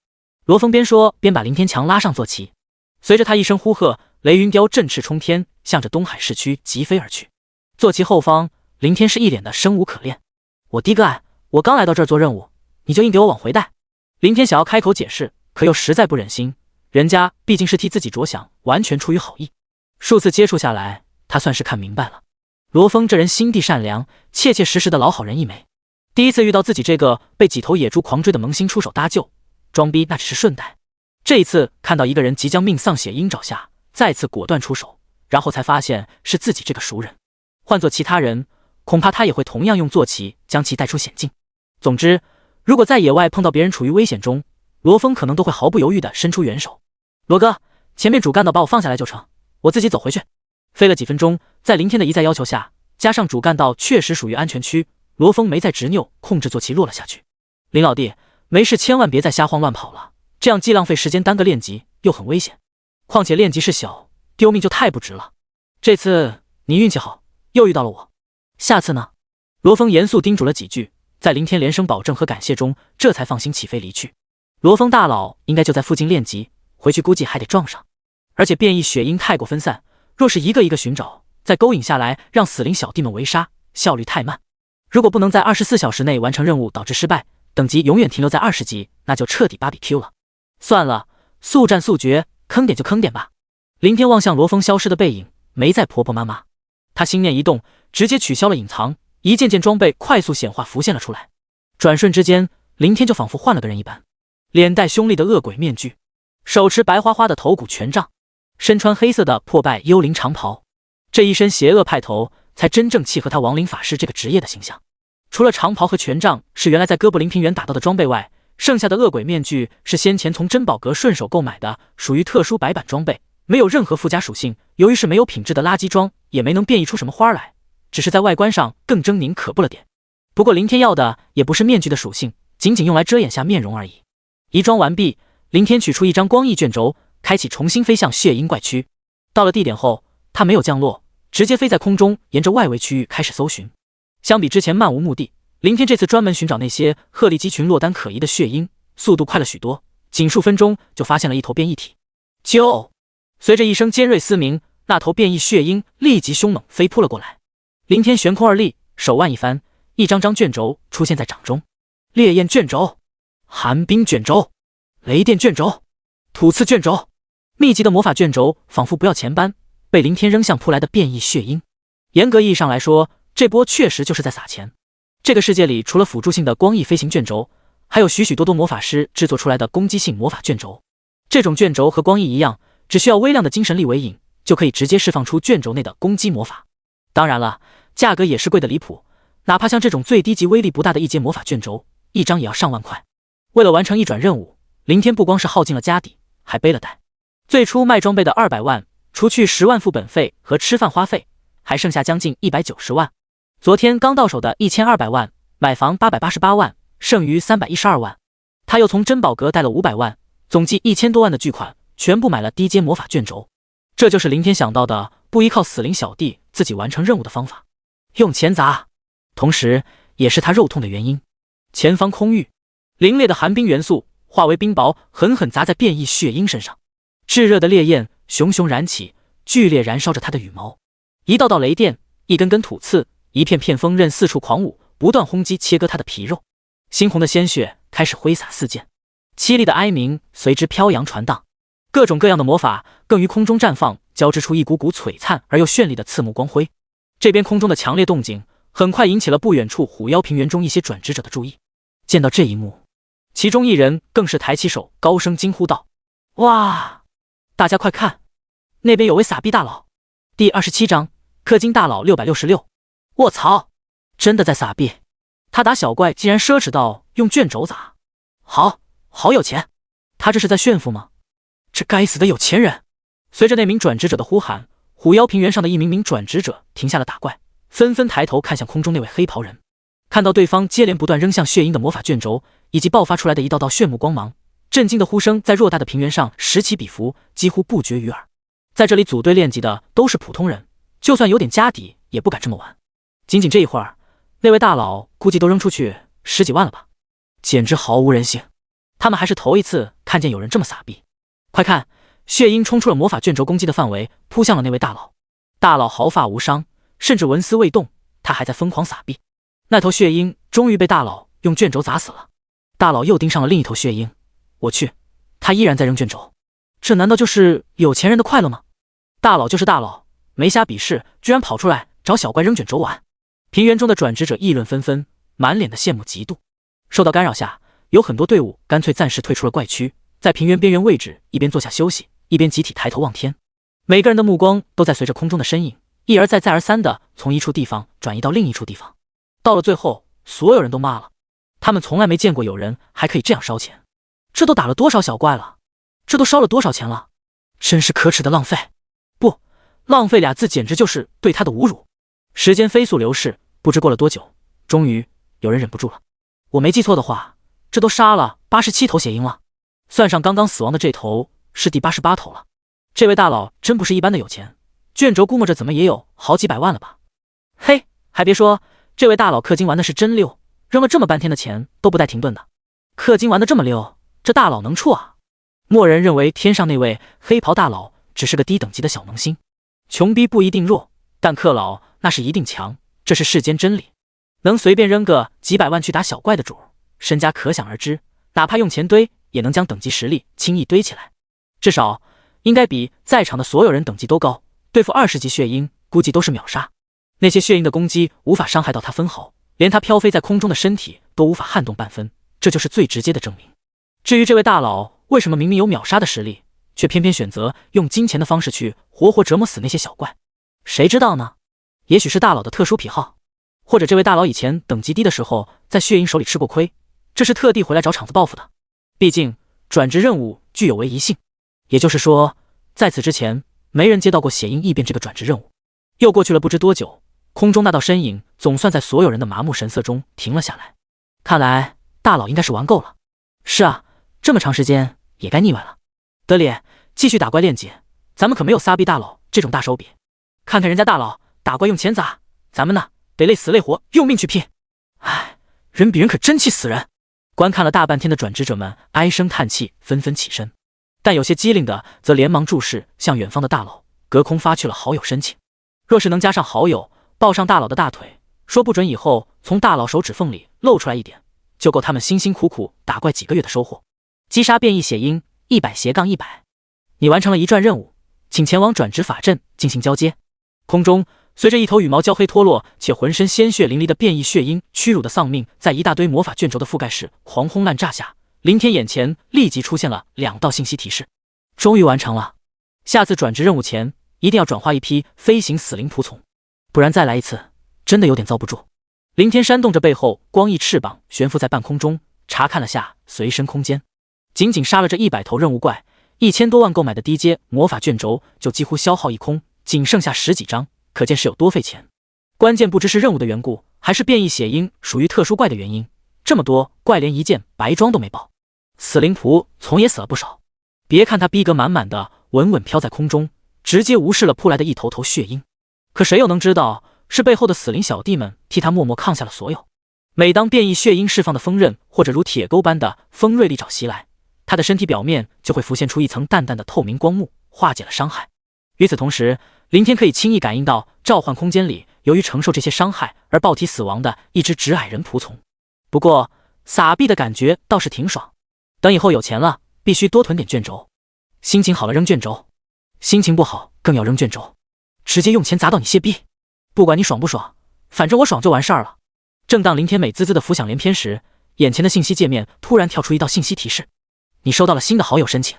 罗峰边说边把林天强拉上坐骑，随着他一声呼喝，雷云雕振翅冲天，向着东海市区疾飞而去。坐骑后方，林天是一脸的生无可恋。我低个矮，我刚来到这儿做任务，你就硬给我往回带。林天想要开口解释，可又实在不忍心，人家毕竟是替自己着想，完全出于好意。数次接触下来，他算是看明白了，罗峰这人心地善良，切切实实的老好人一枚。第一次遇到自己这个被几头野猪狂追的萌新出手搭救，装逼那只是顺带。这一次看到一个人即将命丧血鹰爪下，再次果断出手，然后才发现是自己这个熟人。换做其他人，恐怕他也会同样用坐骑将其带出险境。总之，如果在野外碰到别人处于危险中，罗峰可能都会毫不犹豫地伸出援手。罗哥，前面主干道把我放下来就成，我自己走回去。飞了几分钟，在林天的一再要求下，加上主干道确实属于安全区，罗峰没再执拗，控制坐骑落了下去。林老弟，没事千万别再瞎慌乱跑了，这样既浪费时间耽搁练级，又很危险。况且练级是小，丢命就太不值了。这次你运气好，又遇到了我，下次呢？罗峰严肃叮嘱了几句，在林天连声保证和感谢中，这才放心起飞离去。罗峰大佬应该就在附近练级，回去估计还得撞上。而且变异血鹰太过分散，若是一个一个寻找，再勾引下来让死灵小弟们围杀，效率太慢。如果不能在24小时内完成任务导致失败，等级永远停留在20级，那就彻底芭比 Q 了。算了，速战速决，坑点就坑点吧。林天望向罗峰消失的背影，没再婆婆妈妈。他心念一动，直接取消了隐藏，一件件装备快速显化浮现了出来。转瞬之间，林天就仿佛换了个人一般，脸带凶厉的恶鬼面具，手持白花花的头骨权杖，身穿黑色的破败幽灵长袍，这一身邪恶派头才真正契合他亡灵法师这个职业的形象。除了长袍和权杖是原来在哥布林平原打到的装备外，剩下的恶鬼面具是先前从珍宝阁顺手购买的，属于特殊白板装备，没有任何附加属性，由于是没有品质的垃圾装，也没能变异出什么花来，只是在外观上更狰狞可怖了点。不过林天要的也不是面具的属性，仅仅用来遮掩下面容而已。移装完毕，林天取出一张光翼卷轴，开启重新飞向血鹰怪区。到了地点后，他没有降落，直接飞在空中，沿着外围区域开始搜寻。相比之前漫无目的，林天这次专门寻找那些鹤立鸡群落单可疑的血鹰，速度快了许多，仅数分钟就发现了一头变异体。啾！随着一声尖锐嘶鸣，那头变异血鹰立即凶猛飞扑了过来。林天悬空而立，手腕一翻，一张张卷轴出现在掌中。烈焰卷轴、寒冰卷轴、雷电卷轴、土刺卷轴，密集的魔法卷轴仿佛不要钱般被林天扔向扑来的变异血鹰。严格意义上来说，这波确实就是在撒钱。这个世界里除了辅助性的光翼飞行卷轴，还有许许多多魔法师制作出来的攻击性魔法卷轴。这种卷轴和光翼一样，只需要微量的精神力为引，就可以直接释放出卷轴内的攻击魔法。当然了，价格也是贵的离谱，哪怕像这种最低级威力不大的一阶魔法卷轴，一张也要上万块。为了完成一转任务，林天不光是耗尽了家底，还背了贷。最初卖装备的200万，除去10万副本费和吃饭花费，还剩下将近190万。昨天刚到手的1200万，买房888万，剩余312万。他又从珍宝阁带了500万，总计1000多万的巨款，全部买了低阶魔法卷轴。这就是林天想到的不依靠死灵小弟自己完成任务的方法，用钱砸，同时也是他肉痛的原因。前方空域，凛冽的寒冰元素化为冰雹，狠狠砸在变异血鹰身上。炙热的烈焰熊熊燃起，剧烈燃烧着他的羽毛。一道道雷电，一根根土刺，一片片锋刃四处狂舞，不断轰击切割他的皮肉。猩红的鲜血开始挥洒四溅，凄厉的哀鸣随之飘扬传荡。各种各样的魔法更于空中绽放，交织出一股股璀璨而又绚丽的刺目光辉。这边空中的强烈动静很快引起了不远处虎妖平原中一些转职者的注意。见到这一幕，其中一人更是抬起手高声惊呼道：哇，大家快看，那边有位撒币大佬。第27章氪金大佬666。卧槽，真的在撒币。他打小怪竟然奢侈到用卷轴砸，好有钱。他这是在炫富吗？这该死的有钱人。随着那名转职者的呼喊，虎妖平原上的一名名转职者停下了打怪，纷纷抬头看向空中那位黑袍人。看到对方接连不断扔向血鹰的魔法卷轴，以及爆发出来的一道道炫目光芒，震惊的呼声在偌大的平原上此起彼伏，几乎不绝于耳。在这里组队练级的都是普通人，就算有点家底，也不敢这么玩。仅仅这一会儿，那位大佬估计都扔出去10几万了吧，简直毫无人性。他们还是头一次看见有人这么撒币。快看，血鹰冲出了魔法卷轴攻击的范围，扑向了那位大佬。大佬毫发无伤，甚至纹丝未动，他还在疯狂撒币。那头血鹰终于被大佬用卷轴砸死了。大佬又盯上了另一头血鹰，我去，他依然在扔卷轴。这难道就是有钱人的快乐吗？大佬就是大佬，没瞎比试，居然跑出来找小怪扔卷轴玩。平原中的转职者议论纷纷，满脸的羡慕嫉妒。受到干扰下，有很多队伍干脆暂时退出了怪区，在平原边缘位置一边坐下休息，一边集体抬头望天。每个人的目光都在随着空中的身影一而再再而三地从一处地方转移到另一处地方。到了最后，所有人都骂了，他们从来没见过有人还可以这样烧钱。这都打了多少小怪了？这都烧了多少钱了？真是可耻的浪费！不，浪费俩字简直就是对他的侮辱。时间飞速流逝，不知过了多久，终于有人忍不住了。我没记错的话，这都杀了87头血鹰了，算上刚刚死亡的这头，是第88头了。这位大佬真不是一般的有钱，卷轴估摸着怎么也有好几百万了吧？嘿，还别说，这位大佬氪金玩的是真溜，扔了这么半天的钱都不带停顿的。氪金玩的这么溜，这大佬能处啊？默人认为天上那位黑袍大佬只是个低等级的小萌新，穷逼不一定弱，但氪老那是一定强，这是世间真理。能随便扔个几百万去打小怪的主，身家可想而知，哪怕用钱堆，也能将等级实力轻易堆起来。至少应该比在场的所有人等级都高，对付20级血鹰估计都是秒杀。那些血鹰的攻击无法伤害到他分毫，连他飘飞在空中的身体都无法撼动半分，这就是最直接的证明。至于这位大佬为什么明明有秒杀的实力，却偏偏选择用金钱的方式去活活折磨死那些小怪，谁知道呢？也许是大佬的特殊癖好，或者这位大佬以前等级低的时候在血鹰手里吃过亏，这是特地回来找场子报复的。毕竟转职任务具有唯一性，也就是说在此之前没人接到过血鹰异变这个转职任务。又过去了不知多久，空中那道身影总算在所有人的麻木神色中停了下来。看来大佬应该是玩够了。是啊，这么长时间也该腻歪了。德里，继续打怪练级，咱们可没有撒币大佬这种大手笔。看看人家大佬打怪用钱砸，咱们呢得累死累活用命去拼。唉，人比人可真气死人。观看了大半天的转职者们唉声叹气，纷纷起身，但有些机灵的则连忙注视向远方的大佬，隔空发去了好友申请。若是能加上好友，抱上大佬的大腿，说不准以后从大佬手指缝里露出来一点，就够他们辛辛苦苦打怪几个月的收获。击杀变异血鹰100-100，你完成了一转任务，请前往转职法阵进行交接。空中随着一头羽毛焦黑脱落且浑身鲜血淋漓的变异血鹰屈辱的丧命在一大堆魔法卷轴的覆盖式狂轰滥炸下，林天眼前立即出现了2道信息提示。终于完成了，下次转职任务前一定要转化一批飞行死灵仆从，不然再来一次真的有点遭不住。林天扇动着背后光翼翅膀悬浮在半空中，查看了下随身空间，仅仅杀了这100头任务怪，1000多万购买的低阶魔法卷轴就几乎消耗一空，仅剩下10几张，可见是有多费钱。关键不知是任务的缘故，还是变异血鹰属于特殊怪的原因，这么多怪连一件白装都没爆，死灵仆从也死了不少。别看他逼格满满的稳稳飘在空中，直接无视了扑来的一头头血鹰，可谁又能知道是背后的死灵小弟们替他默默抗下了所有。每当变异血鹰释放的锋刃或者如铁钩般的锋锐利爪袭来，他的身体表面就会浮现出一层淡淡的透明光幕，化解了伤害。与此同时，林天可以轻易感应到召唤空间里由于承受这些伤害而爆体死亡的一只直矮人仆从。不过撒币的感觉倒是挺爽，等以后有钱了必须多囤点卷轴。心情好了扔卷轴，心情不好更要扔卷轴，直接用钱砸到你泄币。不管你爽不爽，反正我爽就完事儿了。正当林天美滋滋的浮想联翩时，眼前的信息界面突然跳出一道信息提示：你收到了新的好友申请。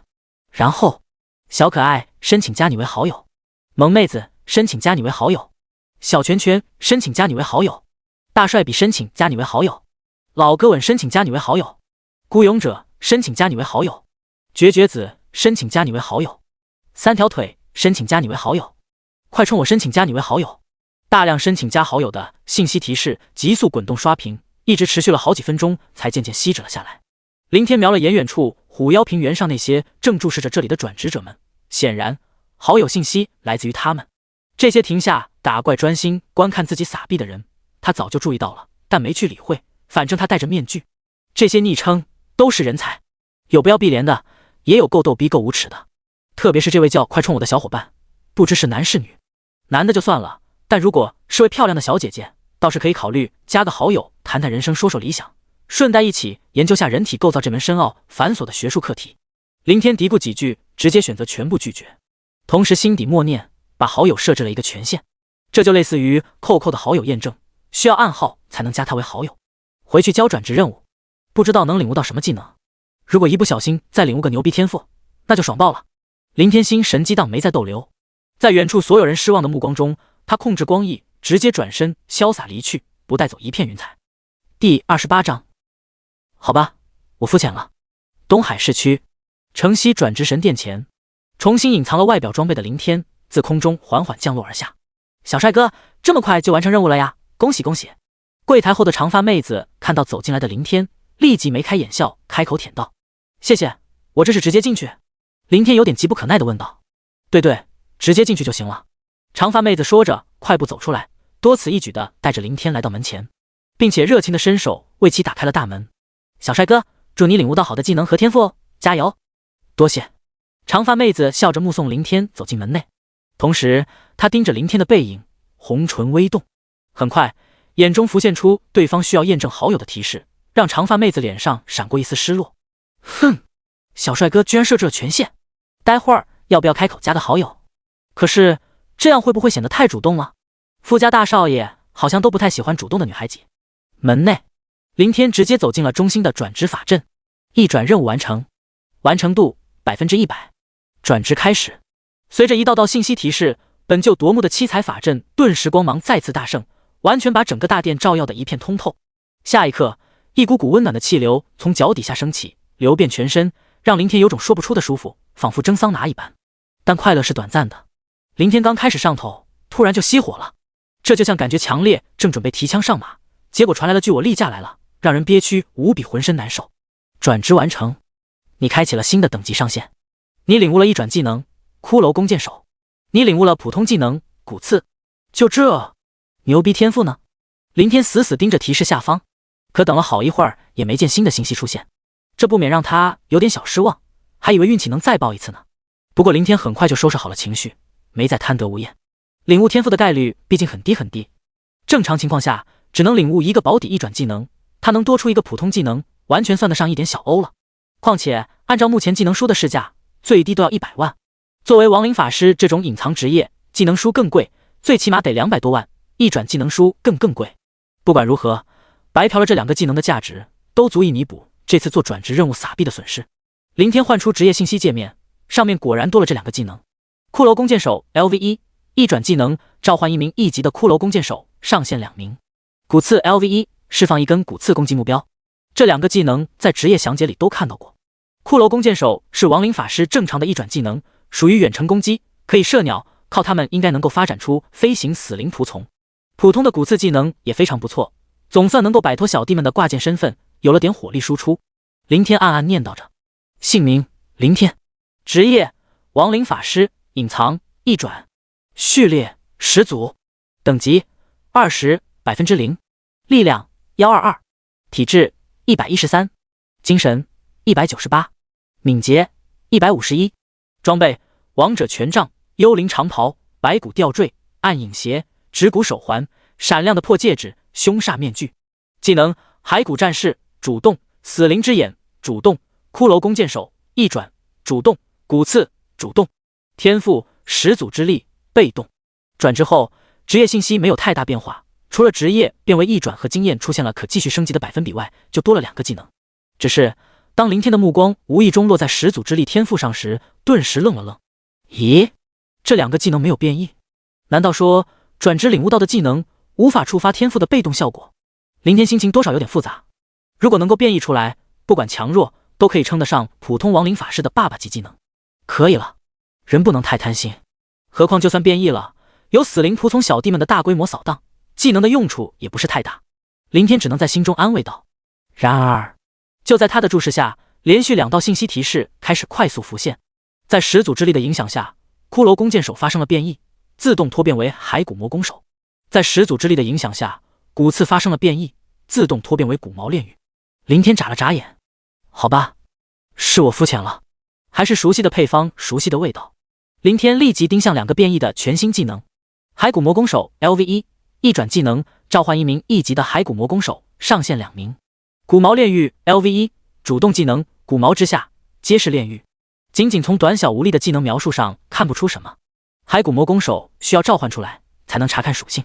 然后小可爱申请加你为好友，萌妹子申请加你为好友，小拳拳申请加你为好友，大帅比申请加你为好友，老哥稳申请加你为好友，孤勇者申请加你为好友，绝绝子申请加你为好友，三条腿申请加你为好友，快冲我申请加你为好友。大量申请加好友的信息提示急速滚动刷屏，一直持续了好几分钟，才渐渐息止了下来。林天瞄了眼远处虎妖平原上那些正注视着这里的转职者们，显然好友信息来自于他们。这些停下打怪专心观看自己撒币的人，他早就注意到了，但没去理会，反正他戴着面具。这些昵称都是人才，有不要碧莲的，也有够逗逼够无耻的。特别是这位叫快冲我的小伙伴，不知是男是女。男的就算了，但如果是位漂亮的小姐姐，倒是可以考虑加个好友，谈谈人生，说说理想，顺带一起研究下人体构造这门深奥繁琐的学术课题。林天嘀咕几句，直接选择全部拒绝，同时心底默念，把好友设置了一个权限，这就类似于扣扣的好友验证，需要暗号才能加他为好友。回去交转职任务，不知道能领悟到什么技能。如果一不小心再领悟个牛逼天赋，那就爽爆了。林天心神激荡，没再逗留，在远处所有人失望的目光中，他控制光翼，直接转身潇洒离去，不带走一片云彩。第28章，好吧，我肤浅了。东海市区城西转职神殿前，重新隐藏了外表装备的林天自空中缓缓降落而下。小帅哥，这么快就完成任务了呀，恭喜恭喜！柜台后的长发妹子看到走进来的林天，立即眉开眼笑，开口舔道：谢谢，我这是直接进去？林天有点急不可耐地问道。对，直接进去就行了。长发妹子说着，快步走出来，多此一举地带着林天来到门前，并且热情地伸手为其打开了大门。小帅哥，祝你领悟到好的技能和天赋哦，加油！多谢。长发妹子笑着目送林天走进门内，同时她盯着林天的背影，红唇微动。很快，眼中浮现出对方需要验证好友的提示，让长发妹子脸上闪过一丝失落。哼，小帅哥居然设置了权限，待会儿要不要开口加个好友？可是这样会不会显得太主动了？富家大少爷好像都不太喜欢主动的女孩子。门内，林天直接走进了中心的转职法阵，一转任务完成，完成度100%，转职开始。随着一道道信息提示，本就夺目的七彩法阵顿时光芒再次大盛，完全把整个大殿照耀得一片通透。下一刻，一股股温暖的气流从脚底下升起，流遍全身，让林天有种说不出的舒服，仿佛蒸桑拿一般。但快乐是短暂的，林天刚开始上头，突然就熄火了。这就像感觉强烈，正准备提枪上马，结果传来了句我例假来了，让人憋屈无比，浑身难受。转职完成，你开启了新的等级上限。你领悟了一转技能骷髅弓箭手，你领悟了普通技能骨刺。就这牛逼天赋呢？林天死死盯着提示下方，可等了好一会儿也没见新的信息出现，这不免让他有点小失望，还以为运气能再爆一次呢。不过林天很快就收拾好了情绪，没再贪得无厌。领悟天赋的概率毕竟很低很低，正常情况下只能领悟一个保底一转技能，他能多出一个普通技能，完全算得上一点小欧了。况且按照目前技能书的市价，最低都要100万。作为亡灵法师这种隐藏职业，技能书更贵，最起码得200多万，一转技能书更贵。不管如何，白嫖了这2个技能的价值，都足以弥补这次做转职任务撒币的损失。林天换出职业信息界面，上面果然多了这2个技能：骷髅弓箭手 LV1， 一转技能召唤一名1级的骷髅弓箭手，上限2名；骨刺 LV1， 释放一根骨刺攻击目标。这2个技能在职业详解里都看到过。骷髅弓箭手是亡灵法师正常的一转技能，属于远程攻击，可以射鸟，靠他们应该能够发展出飞行死灵仆从。普通的骨刺技能也非常不错，总算能够摆脱小弟们的挂件身份，有了点火力输出。林天暗暗念叨着。姓名林天，职业亡灵法师，隐藏一转，序列始祖，等级20%，力量122，体质113，精神198，敏捷151。装备王者权杖、幽灵长袍、白骨吊坠、暗影鞋、指骨手环、闪亮的破戒指、凶煞面具。技能骸骨战士主动，死灵之眼主动，骷髅弓箭手一转主动，骨刺主动。天赋始祖之力被动。转职后职业信息没有太大变化，除了职业变为一转和经验出现了可继续升级的百分比外，就多了2个技能。只是当林天的目光无意中落在始祖之力天赋上时，顿时愣了愣。咦，这2个技能没有变异？难道说转职领悟到的技能无法触发天赋的被动效果？林天心情多少有点复杂。如果能够变异出来，不管强弱都可以称得上普通亡灵法师的爸爸级技能。可以了，人不能太贪心。何况就算变异了，有死灵仆从小弟们的大规模扫荡，技能的用处也不是太大。林天只能在心中安慰道。然而，就在他的注视下，连续2道信息提示开始快速浮现。在始祖之力的影响下，骷髅弓箭手发生了变异，自动脱变为骸骨魔弓手。在始祖之力的影响下，骨刺发生了变异，自动脱变为骨毛炼狱。林天眨了眨眼，好吧，是我肤浅了，还是熟悉的配方，熟悉的味道。林天立即盯向2个变异的全新技能。骸骨魔弓手 LV1 一转技能，召唤1名1级的骸骨魔弓手，上限2名。骨毛炼狱 LV1 主动技能，骨毛之下皆是炼狱。仅仅从短小无力的技能描述上看不出什么，骸骨魔弓手需要召唤出来才能查看属性。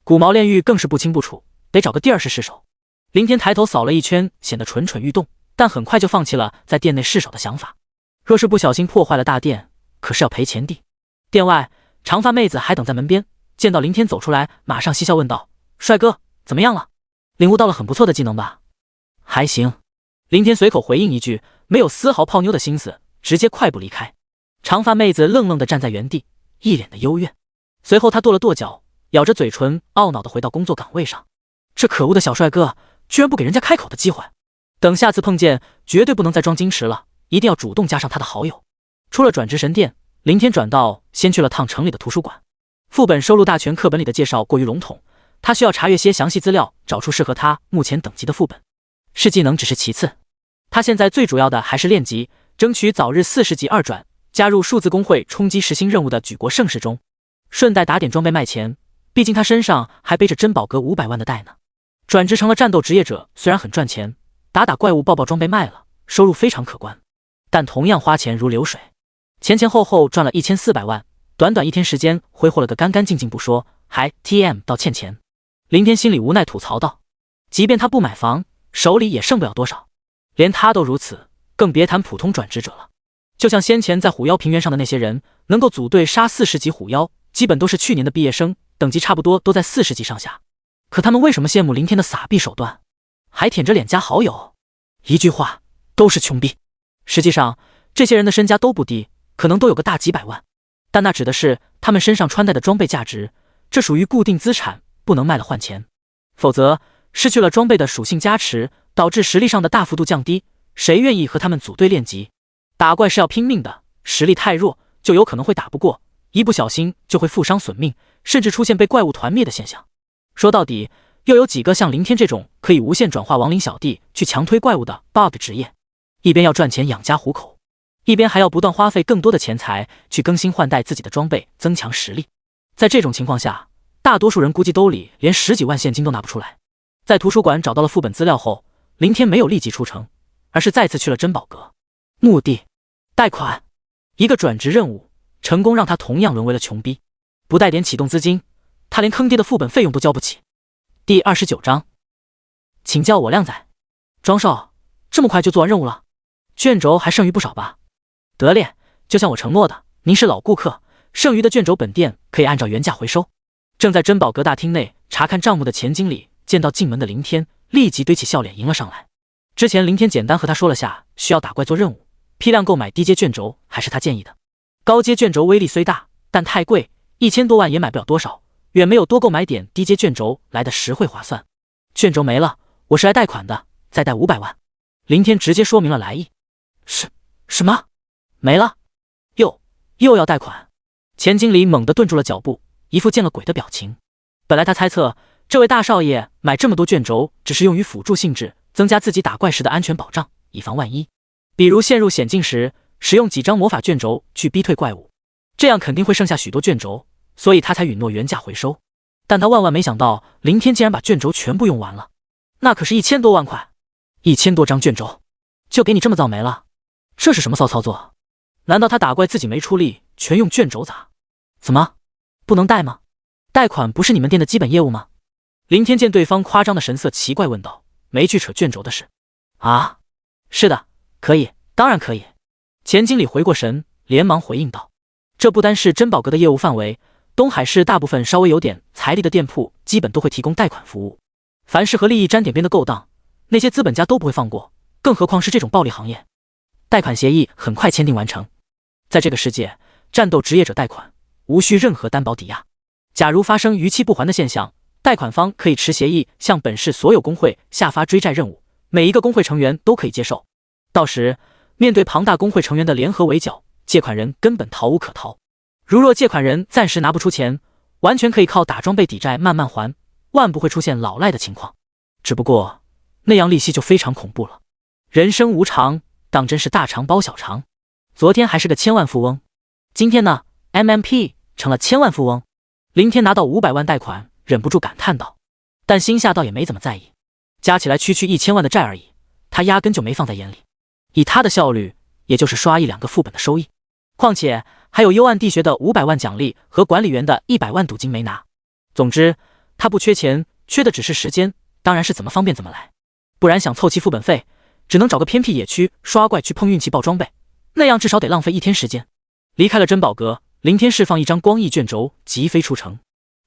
骨毛炼狱更是不清不楚，得找个第二试手。林天抬头扫了一圈，显得蠢蠢欲动，但很快就放弃了在店内试手的想法。若是不小心破坏了大店，可是要赔钱的。店外，长发妹子还等在门边，见到林天走出来，马上嬉笑问道：“帅哥，怎么样了？领悟到了很不错的技能吧？”“还行。”林天随口回应一句，没有丝毫泡妞的心思，直接快步离开。长发妹子愣愣地站在原地，一脸的幽怨。随后她跺了跺脚，咬着嘴唇，懊恼地回到工作岗位上。这可恶的小帅哥，居然不给人家开口的机会。等下次碰见，绝对不能再装矜持了，一定要主动加上他的好友。出了转职神殿，林天转道先去了趟城里的图书馆。副本收录大全课本里的介绍过于笼统，他需要查阅些详细资料，找出适合他目前等级的副本。是技能只是其次，他现在最主要的还是练级，争取早日40级2转，加入数字工会冲击实心任务的举国盛世中，顺带打点装备卖钱，毕竟他身上还背着珍宝阁500万的贷呢。转职成了战斗职业者，虽然很赚钱，打怪物爆装备卖了，收入非常可观，但同样花钱如流水，前前后后赚了1400万，短短1天时间挥霍了个干干净净不说，还 TM 到欠钱。林天心里无奈吐槽道，即便他不买房，手里也剩不了多少，连他都如此，更别谈普通转职者了。就像先前在虎妖平原上的那些人，能够组队杀40级虎妖，基本都是去年的毕业生，等级差不多都在40级上下。可他们为什么羡慕林天的撒币手段，还舔着脸加好友？一句话，都是穷逼。实际上，这些人的身家都不低，可能都有个大几百万，但那指的是他们身上穿戴的装备价值，这属于固定资产，不能卖了换钱，否则失去了装备的属性加持，导致实力上的大幅度降低，谁愿意和他们组队练级？打怪是要拼命的，实力太弱就有可能会打不过，一不小心就会负伤损命，甚至出现被怪物团灭的现象。说到底，又有几个像林天这种可以无限转化亡灵小弟去强推怪物的 bug 职业，一边要赚钱养家糊口，一边还要不断花费更多的钱财去更新换代自己的装备，增强实力。在这种情况下，大多数人估计兜里连10几万现金都拿不出来。在图书馆找到了副本资料后，林天没有立即出城，而是再次去了珍宝阁。目的：贷款。一个转职任务成功让他同样沦为了穷逼，不带点启动资金，他连坑爹的副本费用都交不起。第29章，请叫我靓仔。庄少，这么快就做完任务了？卷轴还剩余不少吧？得嘞，就像我承诺的，您是老顾客，剩余的卷轴本店可以按照原价回收。正在珍宝阁大厅内查看账目的钱经理见到进门的林天，立即堆起笑脸迎了上来。之前林天简单和他说了下需要打怪做任务，批量购买低阶卷轴还是他建议的。高阶卷轴威力虽大，但太贵，1000多万也买不了多少，远没有多购买点低阶卷轴来的实惠划算。卷轴没了，我是来贷款的，再贷500万。林天直接说明了来意。什么？没了？又要贷款？钱经理猛地顿住了脚步，一副见了鬼的表情。本来他猜测这位大少爷买这么多卷轴只是用于辅助性质，增加自己打怪时的安全保障，以防万一，比如陷入险境时使用几张魔法卷轴去逼退怪物，这样肯定会剩下许多卷轴，所以他才允诺原价回收。但他万万没想到林天竟然把卷轴全部用完了，那可是1000多万块，1000多张卷轴就给你这么造没了，这是什么骚操作？难道他打怪自己没出力，全用卷轴砸？怎么不能贷吗？贷款不是你们店的基本业务吗？林天见对方夸张的神色，奇怪问道，没去扯卷轴的事。啊，是的，可以，当然可以。钱经理回过神，连忙回应道，这不单是珍宝阁的业务范围，东海市大部分稍微有点财力的店铺基本都会提供贷款服务，凡是和利益沾点边的勾当，那些资本家都不会放过，更何况是这种暴利行业。贷款协议很快签订完成。在这个世界，战斗职业者贷款无需任何担保抵押，假如发生逾期不还的现象，贷款方可以持协议向本市所有工会下发追债任务，每一个工会成员都可以接受。到时面对庞大工会成员的联合围剿，借款人根本逃无可逃。如若借款人暂时拿不出钱，完全可以靠打装备抵债慢慢还，万不会出现老赖的情况。只不过那样利息就非常恐怖了。人生无常，当真是大肠包小肠。昨天还是个千万富翁，今天呢 MMP 成了千万富翁。林天拿到500万贷款，忍不住感叹道，但心下倒也没怎么在意，加起来区区1000万的债而已，他压根就没放在眼里。以他的效率，也就是刷1-2个副本的收益，况且还有幽暗地穴的500万奖励和管理员的100万赌金没拿。总之他不缺钱，缺的只是时间，当然是怎么方便怎么来。不然想凑齐副本费，只能找个偏僻野区刷怪去碰运气爆装备，那样至少得浪费1天时间。离开了珍宝阁，林天释放一张光翼卷轴，疾飞出城。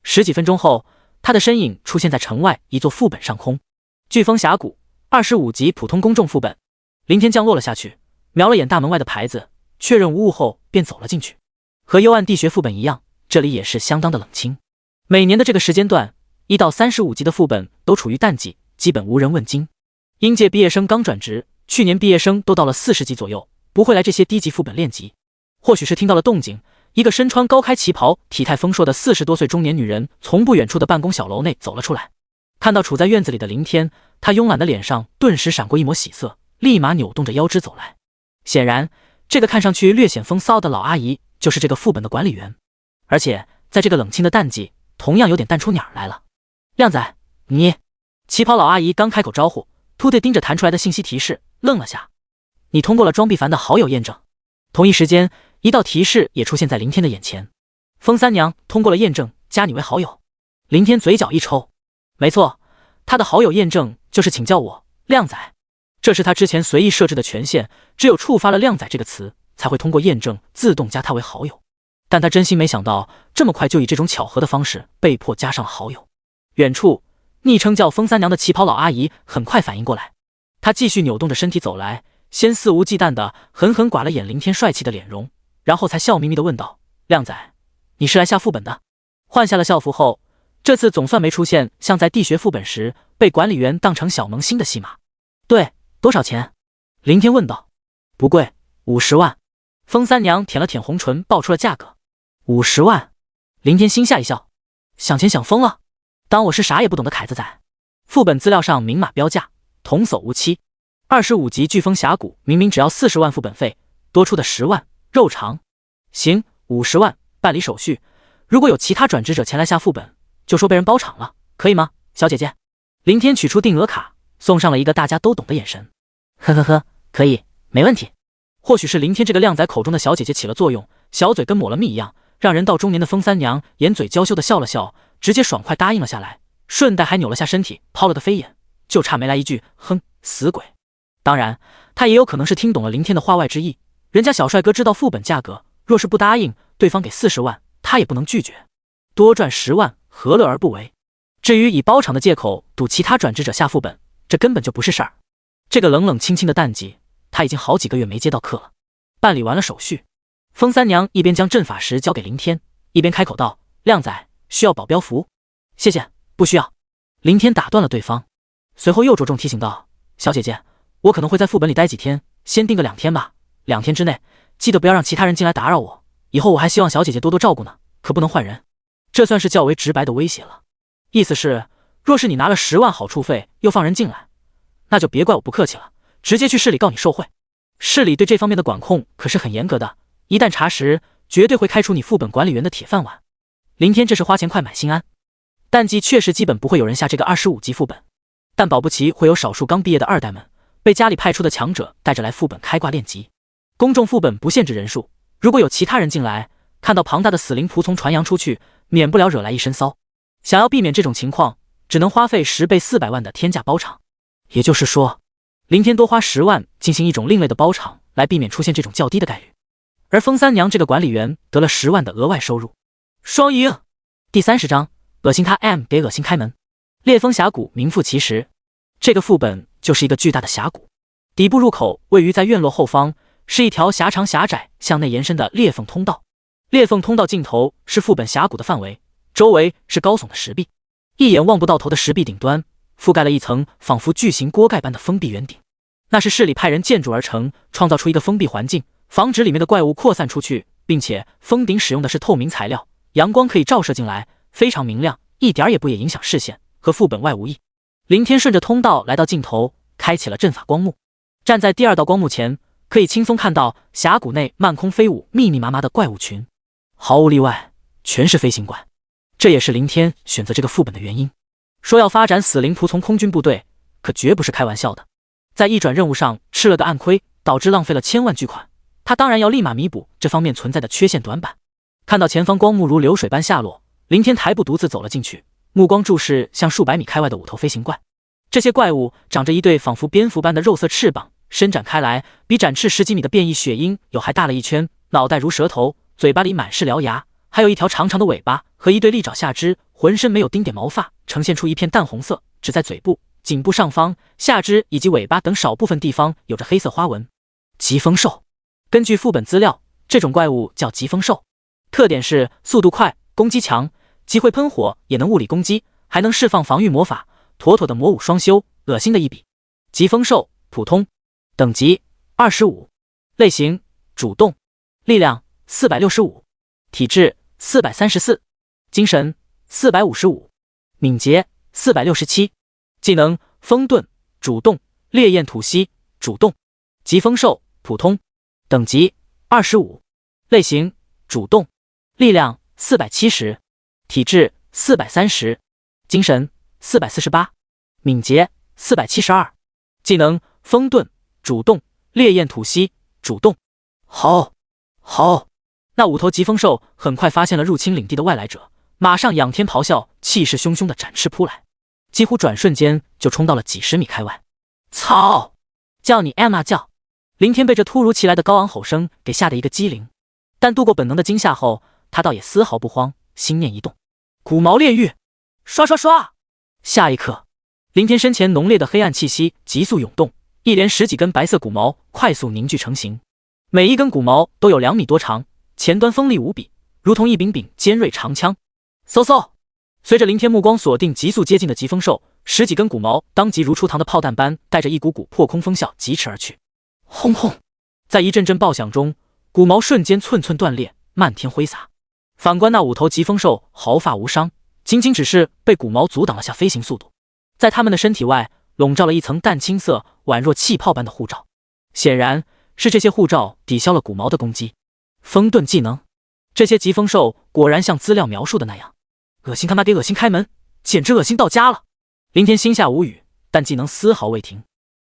10几分钟后，他的身影出现在城外一座副本上空。飓风峡谷25级普通公众副本。林天降落了下去，瞄了眼大门外的牌子，确认无误后便走了进去。和幽暗地穴副本一样，这里也是相当的冷清。每年的这个时间段，1到35级的副本都处于淡季，基本无人问津。应届毕业生刚转职，去年毕业生都到了40级左右，不会来这些低级副本练级。或许是听到了动静，一个身穿高开旗袍、体态丰硕的40多岁中年女人从不远处的办公小楼内走了出来。看到处在院子里的林天，她慵懒的脸上顿时闪过一抹喜色，立马扭动着腰肢走来。显然，这个看上去略显风骚的老阿姨就是这个副本的管理员。而且在这个冷清的淡季，同样有点淡出鸟来了。靓仔，你……旗袍老阿姨刚开口招呼，秃弟盯着弹出来的信息提示，愣了下。你通过了庄必凡的好友验证。同一时间，一道提示也出现在林天的眼前。风三娘通过了验证，加你为好友。林天嘴角一抽，没错，他的好友验证就是请叫我靓仔。这是他之前随意设置的权限，只有触发了靓仔这个词，才会通过验证自动加他为好友。但他真心没想到，这么快就以这种巧合的方式被迫加上了好友。远处昵称叫风三娘的旗袍老阿姨很快反应过来，她继续扭动着身体走来，先肆无忌惮地狠狠剐了眼林天帅气的脸容，然后才笑眯眯地问道：靓仔，你是来下副本的？换下了校服后，这次总算没出现像在地穴副本时被管理员当成小萌新的戏码。对，多少钱？林天问道。不贵，50万。风三娘舔了舔红唇，报出了价格。50万。林天心下一笑，想钱想疯了，当我是啥也不懂的凯子仔。副本资料上明码标价，童叟无欺。25级飓风峡谷明明只要40万副本费，多出的10万肉偿。行，50万办理手续，如果有其他转职者前来下副本，就说被人包场了，可以吗，小姐姐？林天取出定额卡，送上了一个大家都懂的眼神。呵呵呵，可以，没问题。或许是林天这个靓仔口中的小姐姐起了作用，小嘴跟抹了蜜一样，让人到中年的风三娘掩嘴娇羞的笑了笑，直接爽快答应了下来，顺带还扭了下身体，抛了个飞眼，就差没来一句哼，死鬼。当然，他也有可能是听懂了林天的话外之意，人家小帅哥知道副本价格，若是不答应，对方给40万，他也不能拒绝，多赚10万，何乐而不为？至于以包场的借口赌其他转职者下副本，这根本就不是事儿。这个冷冷清清的淡季，他已经好几个月没接到客了。办理完了手续，风三娘一边将阵法石交给林天，一边开口道：靓仔，需要保镖服？谢谢，不需要。林天打断了对方，随后又着重提醒道：小姐姐，我可能会在副本里待几天，先定个2天吧，2天之内记得不要让其他人进来打扰我，以后我还希望小姐姐多多照顾呢，可不能换人。这算是较为直白的威胁了，意思是若是你拿了10万好处费又放人进来，那就别怪我不客气了，直接去市里告你受贿。市里对这方面的管控可是很严格的，一旦查实，绝对会开除你副本管理员的铁饭碗。林天这是花钱快买心安。淡季确实基本不会有人下这个25级副本，但保不齐会有少数刚毕业的二代们被家里派出的强者带着来副本开挂练级。公众副本不限制人数，如果有其他人进来，看到庞大的死灵仆从传扬出去，免不了惹来一身骚。想要避免这种情况，只能花费10倍400万的天价包场。也就是说，林天多花10万进行一种另类的包场，来避免出现这种较低的概率。而风三娘这个管理员得了10万的额外收入，双赢。第30章，恶心他 M 给恶心开门。烈风峡谷名副其实，这个副本就是一个巨大的峡谷，底部入口位于在院落后方，是一条狭长狭窄向内延伸的裂缝通道。裂缝通道尽头是副本峡谷的范围，周围是高耸的石壁。一眼望不到头的石壁顶端覆盖了一层仿佛巨型锅盖般的封闭圆顶，那是市里派人建筑而成，创造出一个封闭环境，防止里面的怪物扩散出去，并且封顶使用的是透明材料，阳光可以照射进来，非常明亮，一点也不影响视线，和副本外无异。林天顺着通道来到尽头，开启了阵法光幕，站在第二道光幕前，可以轻松看到峡谷内漫空飞舞密密麻麻的怪物群，毫无例外，全是飞行怪。这也是林天选择这个副本的原因。说要发展死灵仆从空军部队，可绝不是开玩笑的。在一转任务上吃了个暗亏，导致浪费了千万巨款，他当然要立马弥补这方面存在的缺陷短板。看到前方光幕如流水般下落，林天抬步独自走了进去，目光注视向数百米开外的5头飞行怪。这些怪物长着一对仿佛蝙蝠般的肉色翅膀，伸展开来，比展翅10几米的变异雪鹰有还大了一圈，脑袋如蛇头，嘴巴里满是獠牙，还有一条长长的尾巴和一对利爪下肢，浑身没有丁点毛发，呈现出一片淡红色，只在嘴部、颈部上方、下肢以及尾巴等少部分地方有着黑色花纹。疾风兽，根据副本资料，这种怪物叫疾风兽，特点是速度快，攻击强，既会喷火也能物理攻击，还能释放防御魔法，妥妥的魔武双修，恶心的一笔。疾风兽，普通，等级25，类型主动，力量465，体质434，精神455，敏捷467，技能风遁，主动，烈焰吐息，主动。疾风兽，普通，等级25，类型主动，力量470，体质430，精神448，敏捷472，技能风遁，主动，烈焰吐息，主动。好，那5头疾风兽很快发现了入侵领地的外来者，马上仰天咆哮，气势汹汹地展翅扑来，几乎转瞬间就冲到了几十米开外。操！叫你 Emma 叫！林天被这突如其来的高昂吼声给吓得一个机灵，但度过本能的惊吓后，他倒也丝毫不慌，心念一动，骨毛炼狱，刷刷刷！下一刻，林天身前浓烈的黑暗气息急速涌动，一连10几根白色骨毛快速凝聚成型，每一根骨毛都有2米多长，前端锋利无比，如同一柄柄尖锐长枪。嗖嗖！随着林天目光锁定急速接近的疾风兽，10几根骨毛当即如出膛的炮弹般，带着一股股破空风效疾驰而去。轰轰！在一阵阵爆响中，骨毛瞬间寸寸断裂，漫天挥洒。反观那5头疾风兽，毫发无伤，仅仅只是被骨毛阻挡了下飞行速度。在它们的身体外笼罩了一层淡青色、宛若气泡般的护罩，显然是这些护罩抵消了骨毛的攻击。风遁技能，这些疾风兽果然像资料描述的那样，恶心他妈给恶心开门，简直恶心到家了。林天心下无语，但技能丝毫未停，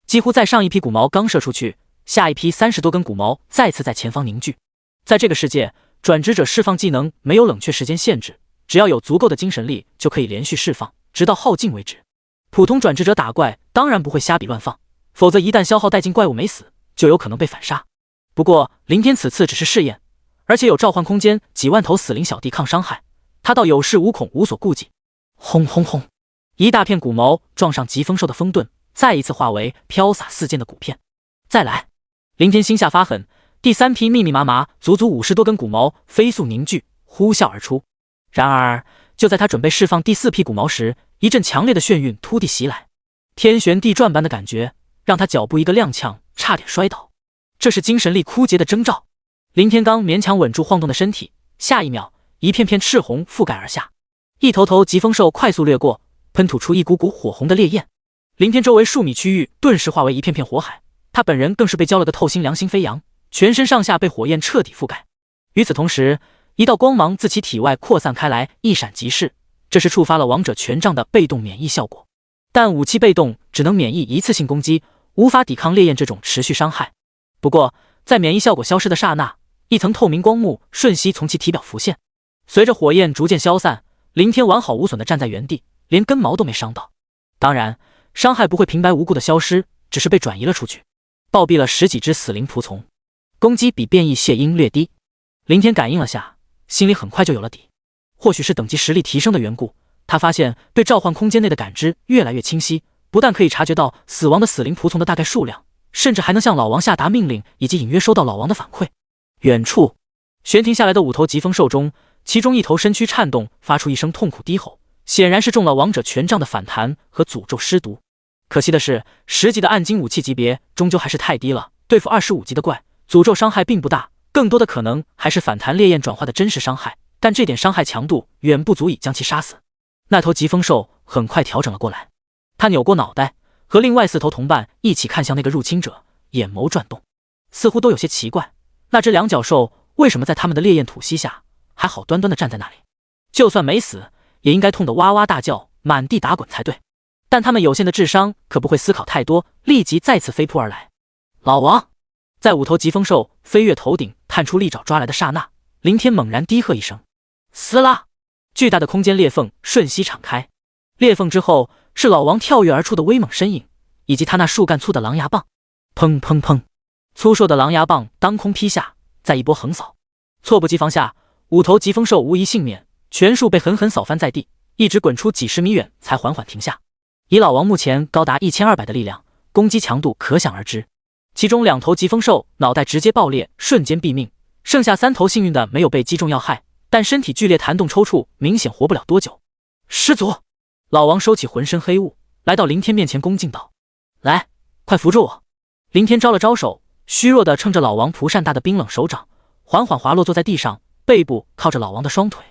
几乎再上一批骨毛刚射出去，下一批30多根骨毛再次在前方凝聚。在这个世界，转职者释放技能没有冷却时间限制，只要有足够的精神力就可以连续释放，直到耗尽为止。普通转职者打怪当然不会瞎比乱放，否则一旦消耗殆尽，怪物没死，就有可能被反杀。不过林天此次只是试验，而且有召唤空间几万头死灵小弟抗伤害，他倒有恃无恐，无所顾忌。轰轰轰！一大片骨毛撞上疾风兽的风盾，再一次化为飘洒四溅的骨片。再来！林天心下发狠，第3批密密麻麻足足50多根骨毛飞速凝聚，呼啸而出。然而就在他准备释放第4批骨毛时，一阵强烈的眩晕突地袭来，天旋地转般的感觉让他脚步一个踉跄，差点摔倒。这是精神力枯竭的征兆。林天刚勉强稳住晃动的身体，下一秒，一片片赤红覆盖而下，一头头疾风兽快速掠过，喷吐出一股股火红的烈焰。林天周围数米区域顿时化为一片片火海，他本人更是被浇了个透心凉，心飞扬，全身上下被火焰彻底覆盖。与此同时，一道光芒自其体外扩散开来，一闪即逝，这是触发了王者权杖的被动免疫效果，但武器被动只能免疫一次性攻击，无法抵抗烈焰这种持续伤害。不过在免疫效果消失的刹那，一层透明光幕瞬息从其体表浮现，随着火焰逐渐消散，林天完好无损地站在原地，连根毛都没伤到。当然伤害不会平白无故的消失，只是被转移了出去，暴毙了10几只死灵仆从，攻击比变异血鹰略低。林天感应了下，心里很快就有了底，或许是等级实力提升的缘故，他发现对召唤空间内的感知越来越清晰，不但可以察觉到死亡的死灵仆从的大概数量，甚至还能向老王下达命令，以及隐约收到老王的反馈。远处悬停下来的5头疾风兽中，其中一头身躯颤动，发出一声痛苦低吼，显然是中了王者权杖的反弹和诅咒尸毒。可惜的是，10级的暗金武器级别终究还是太低了，对付25级的怪，诅咒伤害并不大，更多的可能还是反弹烈焰转化的真实伤害，但这点伤害强度远不足以将其杀死。那头疾风兽很快调整了过来，他扭过脑袋，和另外4头同伴一起看向那个入侵者，眼眸转动，似乎都有些奇怪，那只两角兽为什么在他们的烈焰吐息下还好端端的站在那里？就算没死，也应该痛得哇哇大叫，满地打滚才对。但他们有限的智商可不会思考太多，立即再次飞扑而来。老王！在5头疾风兽飞越头顶探出利爪抓来的刹那，林天猛然低喝一声，撕拉！巨大的空间裂缝瞬息敞开，裂缝之后是老王跳跃而出的威猛身影，以及他那树干粗的狼牙棒。砰砰砰！粗瘦的狼牙棒当空劈下，再一波横扫，猝不及防下，5头疾风兽无一幸免，全数被狠狠扫翻在地，一直滚出几十米远才缓缓停下。以老王目前高达1200的力量，攻击强度可想而知。其中2头疾风兽脑袋直接爆裂，瞬间毙命，剩下3头幸运的没有被击中要害，但身体剧烈弹动抽搐，明显活不了多久。师祖！老王收起浑身黑雾，来到林天面前恭敬道：“来，快扶住我！”林天招了招手，虚弱的撑着老王蒲扇大的冰冷手掌，缓缓滑落坐在地上，背部靠着老王的双腿。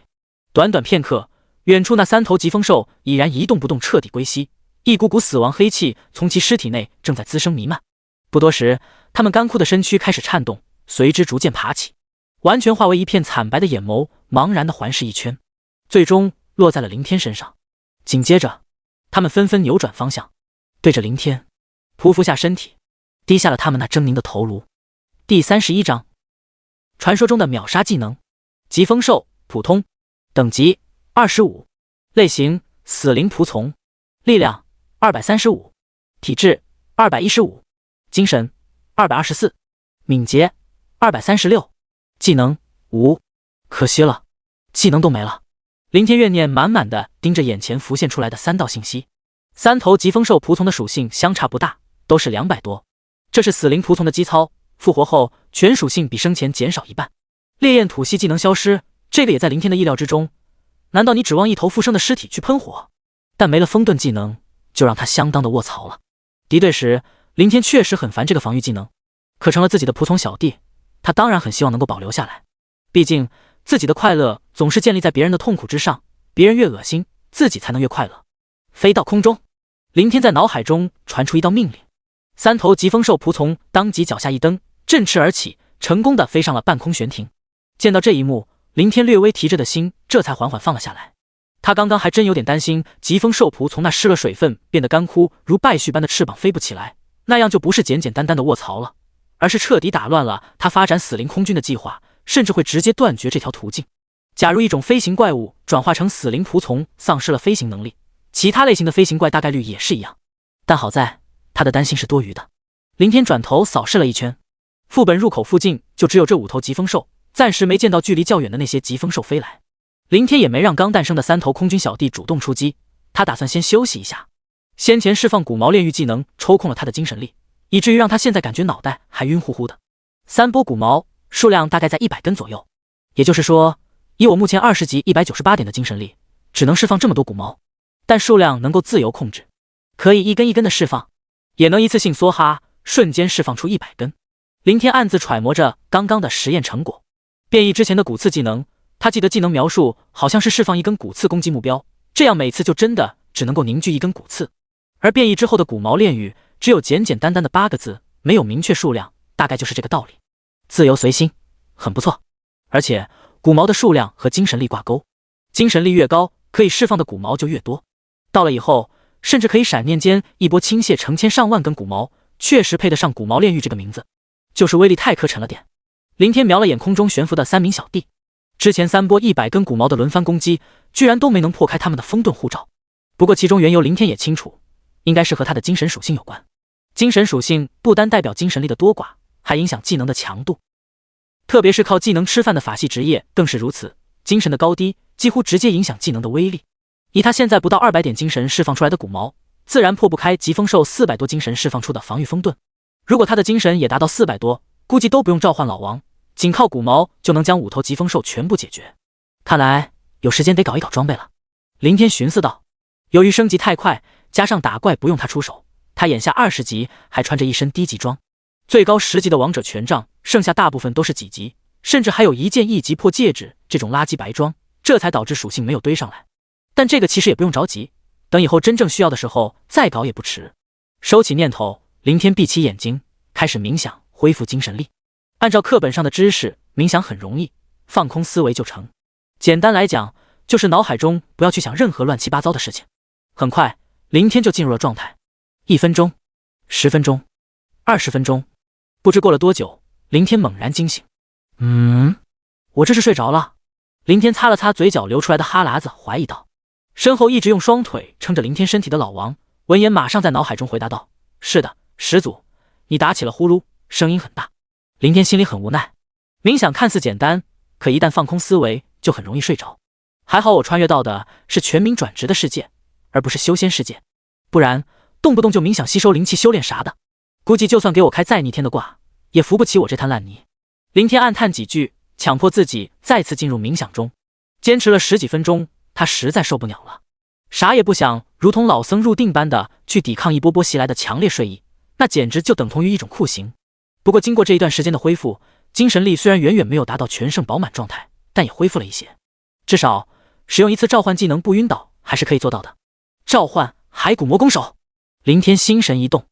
短短片刻，远处那3头疾风兽已然一动不动，彻底归西，一股股死亡黑气从其尸体内正在滋生弥漫。不多时，他们干枯的身躯开始颤动，随之逐渐爬起，完全化为一片惨白的眼眸，茫然的环视一圈，最终落在了林天身上。紧接着，他们纷纷扭转方向，对着林天匍匐下身体，低下了他们那狰狞的头颅。第31章，传说中的秒杀技能：疾风兽，普通，等级25，类型死灵仆从，力量235，体质215，精神224，敏捷236，技能无。可惜了，技能都没了。林天怨念满满的盯着眼前浮现出来的3道信息。3头疾风兽仆从的属性相差不大，都是200多。这是死灵仆从的基操，复活后全属性比生前减少一半。烈焰吐息技能消失，这个也在林天的意料之中。难道你指望一头复生的尸体去喷火？但没了风遁技能，就让他相当的卧槽了。敌对时，林天确实很烦这个防御技能，可成了自己的仆从小弟，他当然很希望能够保留下来。毕竟自己的快乐总是建立在别人的痛苦之上，别人越恶心，自己才能越快乐。飞到空中，林天在脑海中传出一道命令，3头疾风兽仆从当即脚下一蹬，振翅而起，成功的飞上了半空悬停。见到这一幕，林天略微提着的心这才缓缓放了下来。他刚刚还真有点担心疾风兽仆从那失了水分变得干枯如败絮般的翅膀飞不起来，那样就不是简简单单的卧槽了，而是彻底打乱了他发展死灵空军的计划，甚至会直接断绝这条途径。假如一种飞行怪物转化成死灵仆从丧失了飞行能力，其他类型的飞行怪大概率也是一样。但好在他的担心是多余的。林天转头扫视了一圈，副本入口附近就只有这5头疾风兽，暂时没见到距离较远的那些疾风兽飞来。林天也没让刚诞生的3头空军小弟主动出击，他打算先休息一下。先前释放骨毛炼狱技能抽空了他的精神力，以至于让他现在感觉脑袋还晕乎乎的。3波骨毛数量大概在100根左右，也就是说，以我目前20级198点的精神力，只能释放这么多骨毛，但数量能够自由控制，可以一根一根的释放，也能一次性梭哈，瞬间释放出100根。林天暗自揣摩着刚刚的实验成果，变异之前的骨刺技能，他记得技能描述好像是释放1根骨刺攻击目标，这样每次就真的只能够凝聚1根骨刺。而变异之后的骨毛炼狱只有简简单单的8个字，没有明确数量，大概就是这个道理。自由随心，很不错。而且骨毛的数量和精神力挂钩，精神力越高，可以释放的骨毛就越多。到了以后，甚至可以闪念间一波倾泻成千上万根骨毛，确实配得上骨毛炼狱这个名字，就是威力太磕碜了点。林天瞄了眼空中悬浮的3名小弟，之前3波100根骨毛的轮番攻击，居然都没能破开他们的风遁护罩。不过其中缘由林天也清楚，应该是和他的精神属性有关。精神属性不单代表精神力的多寡，还影响技能的强度。特别是靠技能吃饭的法系职业更是如此，精神的高低几乎直接影响技能的威力。以他现在不到200点精神释放出来的骨毛，自然破不开疾风兽400多精神释放出的防御风遁。如果他的精神也达到400多，估计都不用召唤老王，仅靠骨毛就能将5头疾风兽全部解决。看来有时间得搞一搞装备了。林天寻思道。由于升级太快，加上打怪不用他出手，他眼下20级还穿着一身低级装，最高10级的王者权杖，剩下大部分都是几级，甚至还有一件1级破戒指这种垃圾白装，这才导致属性没有堆上来。但这个其实也不用着急，等以后真正需要的时候再搞也不迟。收起念头，林天闭起眼睛，开始冥想，恢复精神力。按照课本上的知识，冥想很容易，放空思维就成。简单来讲，就是脑海中不要去想任何乱七八糟的事情。很快，林天就进入了状态。1分钟、10分钟、20分钟，不知过了多久，林天猛然惊醒。我这是睡着了？林天擦了擦嘴角流出来的哈喇子，怀疑道。身后一直用双腿撑着林天身体的老王，闻言马上在脑海中回答道：是的，始祖，你打起了呼噜，声音很大。林天心里很无奈，冥想看似简单，可一旦放空思维，就很容易睡着。还好我穿越到的是全民转职的世界，而不是修仙世界，不然动不动就冥想吸收灵气修炼啥的，估计就算给我开再逆天的卦，也扶不起我这滩烂泥。林天暗叹几句，强迫自己再次进入冥想中，坚持了10几分钟，他实在受不了了，啥也不想，如同老僧入定般的去抵抗一波波袭来的强烈睡意，那简直就等同于一种酷刑。不过经过这一段时间的恢复，精神力虽然远远没有达到全盛饱满状态，但也恢复了一些，至少使用一次召唤技能不晕倒还是可以做到的。召唤骸骨魔攻手，林天心神一动，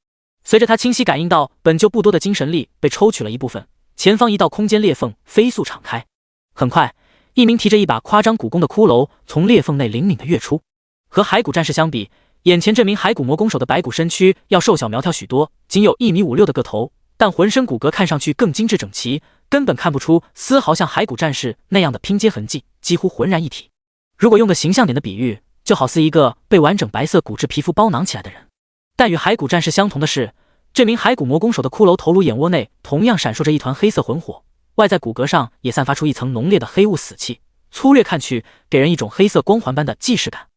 随着他清晰感应到本就不多的精神力被抽取了一部分，前方一道空间裂缝飞速敞开。很快，一名提着一把夸张古弓的骷髅从裂缝内灵敏地跃出。和骸骨战士相比，眼前这名骸骨魔攻手的白骨身躯要瘦小苗条许多，仅有1米56的个头，但浑身骨骼看上去更精致整齐，根本看不出丝毫像骸骨战士那样的拼接痕迹，几乎浑然一体。如果用个形象点的比喻，就好似一个被完整白色骨质皮肤包囊起来的人。但与骸骨战士相同的是，这名骸骨魔攻手的骷髅头颅眼窝内同样闪烁着一团黑色魂火，外在骨骼上也散发出一层浓烈的黑雾死气，粗略看去给人一种黑色光环般的既视感。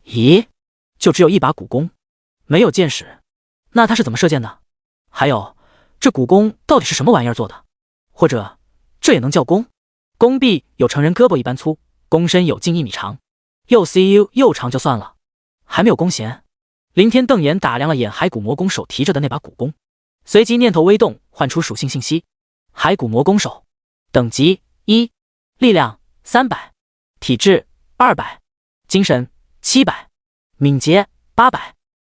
咦，就只有一把古弓，没有箭矢，那他是怎么射箭的？还有，这古弓到底是什么玩意儿做的？或者这也能叫弓？弓臂有成人胳膊一般粗，弓身有近1米长，又 CU 又长就算了，还没有弓弦。林天瞪眼打量了眼骸骨魔攻手提着的那把古弓，随即念头微动，唤出属性信息：骸骨魔攻手，等级1，力量300，体质200，精神700，敏捷800，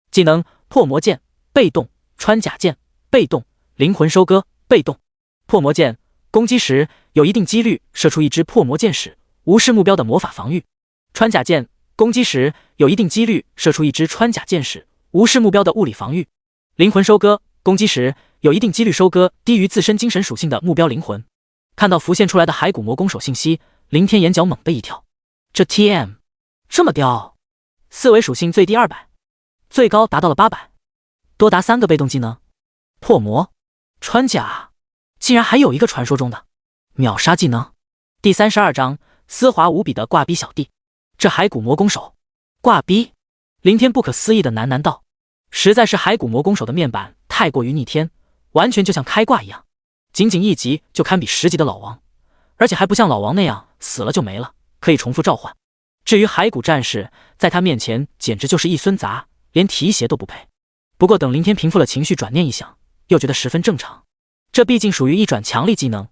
技能破魔剑被动，穿甲剑被动，灵魂收割被动。破魔剑攻击时有一定几率射出一支破魔剑矢，无视目标的魔法防御。穿甲剑攻击时有一定几率射出一支穿甲剑矢，无视目标的物理防御。灵魂收割攻击时有一定几率收割低于自身精神属性的目标灵魂。看到浮现出来的骸骨魔攻手信息，林天眼角猛地一跳，这 TM 这么刁，4维属性最低200，最高达到了800，多达3个被动技能。破魔、穿甲，竟然还有一个传说中的秒杀技能。第32章丝滑无比的挂逼小弟，这骸骨魔攻手挂逼。林天不可思议的喃喃道，实在是骸骨魔攻手的面板太过于逆天，完全就像开挂一样，仅仅1级就堪比10级的老王，而且还不像老王那样死了就没了，可以重复召唤。至于骸骨战士，在他面前简直就是一孙杂，连提鞋都不配。不过等林天平复了情绪，转念一想，又觉得十分正常，这毕竟属于一转强力技能，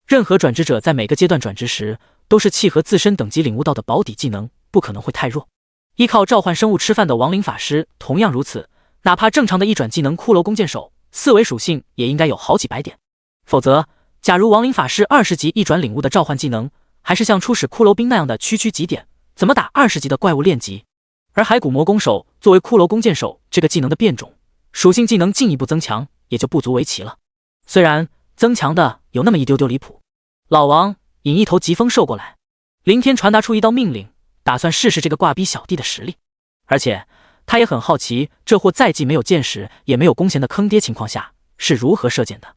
任何转职者在每个阶段转职时都是契合自身等级领悟到的保底技能，不可能会太弱。依靠召唤生物吃饭的亡灵法师同样如此，哪怕正常的一转技能骷髅弓箭手4维属性也应该有好几百点，否则假如亡灵法师20级一转领悟的召唤技能还是像初始骷髅兵那样的区区几点，怎么打20级的怪物练级？而骸骨魔攻手作为骷髅弓箭手这个技能的变种，属性技能进一步增强也就不足为奇了，虽然增强的有那么一丢丢离谱。老王引一头疾风兽过来，林天传达出一道命令，打算试试这个挂逼小弟的实力，而且他也很好奇这货在既没有箭矢也没有弓弦的坑爹情况下是如何射箭的。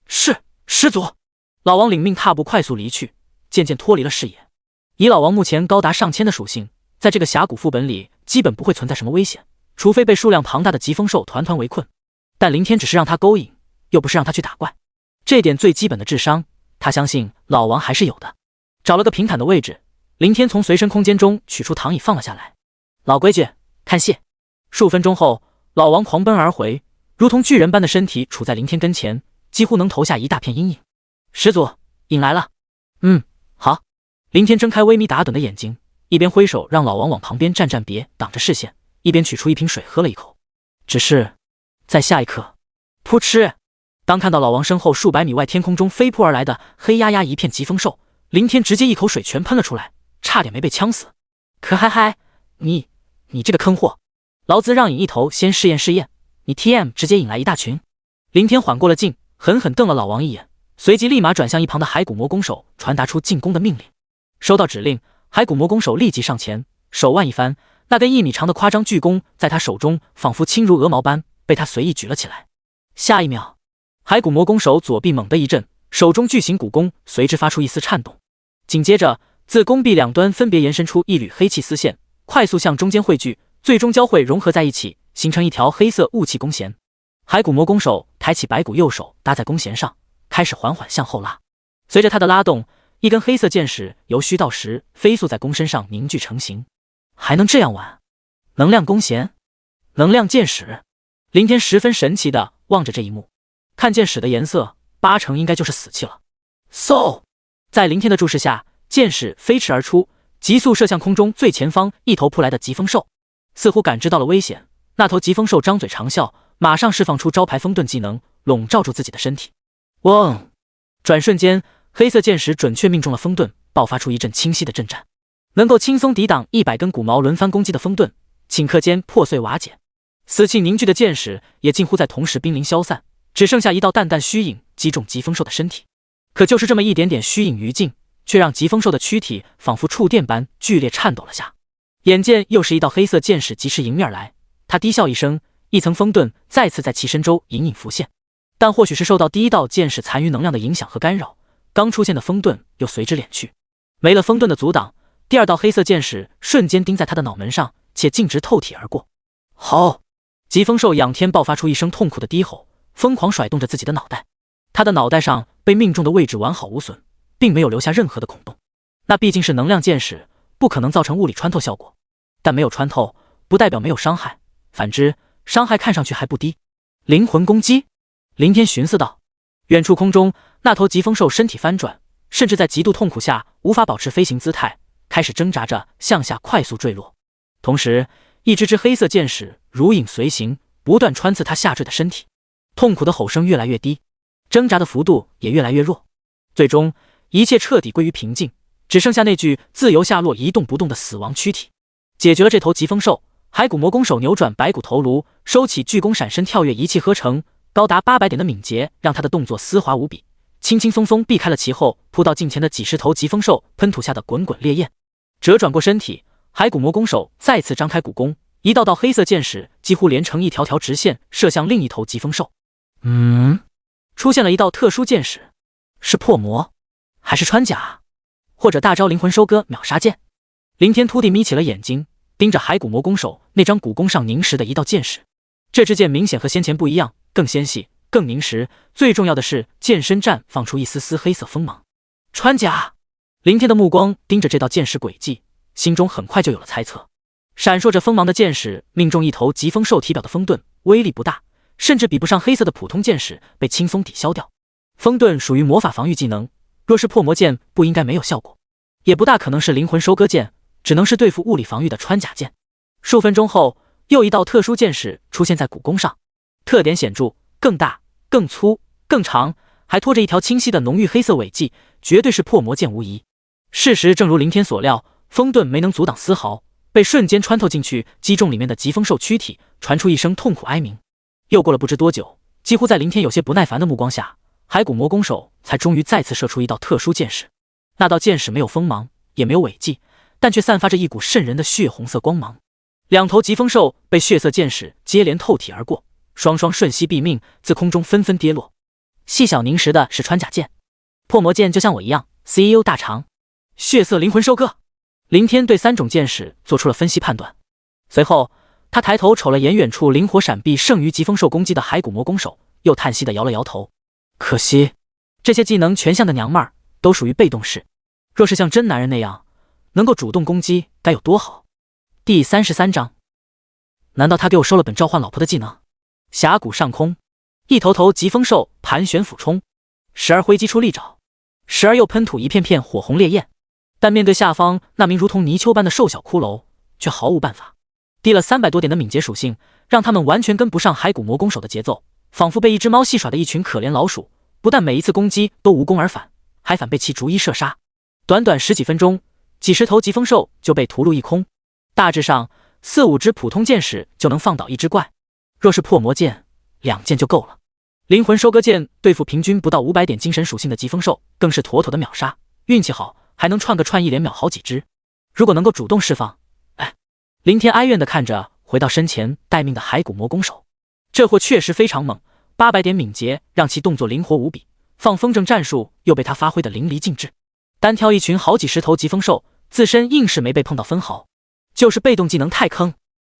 是，师祖。老王领命踏步快速离去，渐渐脱离了视野。以老王目前高达上千的属性，在这个峡谷副本里基本不会存在什么危险，除非被数量庞大的疾风兽团团围困。但林天只是让他勾引，又不是让他去打怪，这点最基本的智商他相信老王还是有的。找了个平坦的位置，林天从随身空间中取出躺椅放了下来，老规矩，看戏。数分钟后，老王狂奔而回，如同巨人般的身体处在林天跟前，几乎能投下一大片阴影。始祖，引来了。好。林天睁开微眯打盹的眼睛，一边挥手让老王往旁边站站，别挡着视线，一边取出一瓶水喝了一口。只是在下一刻，噗嗤！当看到老王身后数百米外天空中飞扑而来的黑压压一片疾风兽，林天直接一口水全喷了出来，差点没被呛死。可嗨嗨，你这个坑货！劳资让引一头先试验试验，你 TM 直接引来一大群。林天缓过了劲，狠狠瞪了老王一眼，随即立马转向一旁的骸骨魔弓手传达出进攻的命令。收到指令，骸骨魔弓手立即上前，手腕一翻，那根1米长的夸张巨弓在他手中仿佛轻如鹅毛般被他随意举了起来。下一秒，骸骨魔弓手左臂猛地一震，手中巨型骨弓随之发出一丝颤动，紧接着自弓臂两端分别延伸出一缕黑气丝线，快速向中间汇聚，最终交汇融合在一起，形成一条黑色雾气弓弦。骸骨魔弓手抬起白骨右手搭在弓弦上，开始缓缓向后拉。随着他的拉动，一根黑色箭矢由虚到实飞速在弓身上凝聚成型。还能这样玩？能量弓弦，能量箭矢。林天十分神奇地望着这一幕，看箭矢的颜色，8成应该就是死气了。嗖！在林天的注视下，箭矢飞驰而出，急速射向空中最前方一头扑来的疾风兽。似乎感知到了危险，那头疾风兽张嘴长啸，马上释放出招牌风遁技能，笼罩住自己的身体。嗡！转瞬间，黑色箭矢准确命中了风遁，爆发出一阵清晰的震颤，能够轻松抵挡100根骨毛轮番攻击的风遁，顷刻间破碎瓦解。死气凝聚的箭矢也近乎在同时濒临消散，只剩下一道淡淡虚影击中疾风兽的身体。可就是这么一点点虚影余烬，却让疾风兽的躯体仿佛触电般剧烈颤抖了下。眼见又是一道黑色箭矢疾驰迎面来，他低笑一声，一层风遁再次在其身周隐隐浮现。但或许是受到第一道箭矢残余能量的影响和干扰，刚出现的风遁又随之敛去。没了风遁的阻挡，第二道黑色箭矢瞬间钉在他的脑门上，且径直透体而过。好！疾风兽仰天爆发出一声痛苦的低吼，疯狂甩动着自己的脑袋。他的脑袋上被命中的位置完好无损，并没有留下任何的孔洞。那毕竟是能量箭矢，不可能造成物理穿透效果。但没有穿透，不代表没有伤害，反之，伤害看上去还不低。灵魂攻击，林天寻思道。远处空中，那头疾风兽身体翻转，甚至在极度痛苦下无法保持飞行姿态，开始挣扎着向下快速坠落。同时，一只黑色箭矢如影随形，不断穿刺他下坠的身体。痛苦的吼声越来越低，挣扎的幅度也越来越弱。最终，一切彻底归于平静，只剩下那具自由下落一动不动的死亡躯体。解决了这头疾风兽，骸骨魔弓手扭转白骨头颅，收起巨弓，闪身跳跃，一气呵成，高达800点的敏捷让他的动作丝滑无比，轻轻松松避开了其后扑到近前的几十头疾风兽喷吐下的滚滚烈焰。折转过身体，骸骨魔弓手再次张开骨弓，一道道黑色箭矢几乎连成一条条直线射向另一头疾风兽。出现了一道特殊箭矢，是破魔，还是穿甲，或者大招灵魂收割秒杀剑？林天突地眯起了眼睛，盯着骸骨魔弓手那张骨弓上凝实的一道箭矢。这支箭明显和先前不一样，更纤细，更凝实，最重要的是箭身绽放出一丝丝黑色锋芒。穿甲！林天的目光盯着这道箭矢轨迹，心中很快就有了猜测。闪烁着锋芒的箭矢命中一头疾风兽体表的风遁，威力不大，甚至比不上黑色的普通箭矢，被轻松抵消掉。风遁属于魔法防御技能，若是破魔剑不应该没有效果，也不大可能是灵魂收割剑，只能是对付物理防御的穿甲剑。数分钟后，又一道特殊箭矢出现在骨弓上，特点显著，更大、更粗、更长，还拖着一条清晰的浓郁黑色尾迹，绝对是破魔剑无疑。事实正如林天所料，风遁没能阻挡丝毫，被瞬间穿透进去，击中里面的疾风兽躯体，传出一声痛苦哀鸣。又过了不知多久，几乎在林天有些不耐烦的目光下，骸骨魔弓手才终于再次射出一道特殊箭矢。那道箭矢没有锋芒，也没有尾迹，但却散发着一股渗人的血红色光芒。两头疾风兽被血色箭矢接连透体而过，双双瞬息毙命，自空中纷纷跌落。细小凝实的是穿甲剑，破魔剑就像我一样 ，CEO 大肠。血色灵魂收割。林天对3种箭矢做出了分析判断，随后他抬头瞅了眼远处灵活闪避剩余疾风兽攻击的骸骨魔弓手，又叹息地摇了摇头。可惜，这些技能全像的娘们儿，都属于被动式。若是像真男人那样，能够主动攻击该有多好。第33章，难道他给我收了本召唤老婆的技能？峡谷上空，一头头疾风兽盘旋俯冲，时而挥击出利爪，时而又喷吐一片片火红烈焰，但面对下方那名如同泥鳅般的瘦小骷髅，却毫无办法。低了300多点的敏捷属性，让他们完全跟不上骸骨魔弓手的节奏，仿佛被一只猫戏耍的一群可怜老鼠，不但每一次攻击都无功而返，还反被其逐一射杀。短短10几分钟，几十头疾风兽就被屠戮一空。大致上，4、5支普通剑士就能放倒一只怪，若是破魔剑，2剑就够了。灵魂收割剑对付平均不到500点精神属性的疾风兽，更是妥妥的秒杀。运气好，还能串个串，一连秒好几只。如果能够主动释放，林天哀怨地看着回到身前待命的骸骨魔弓手，这货确实非常猛，800点敏捷让其动作灵活无比，放风筝战术又被他发挥得淋漓尽致。单挑一群好几十头疾风兽，自身硬是没被碰到分毫。就是被动技能太坑，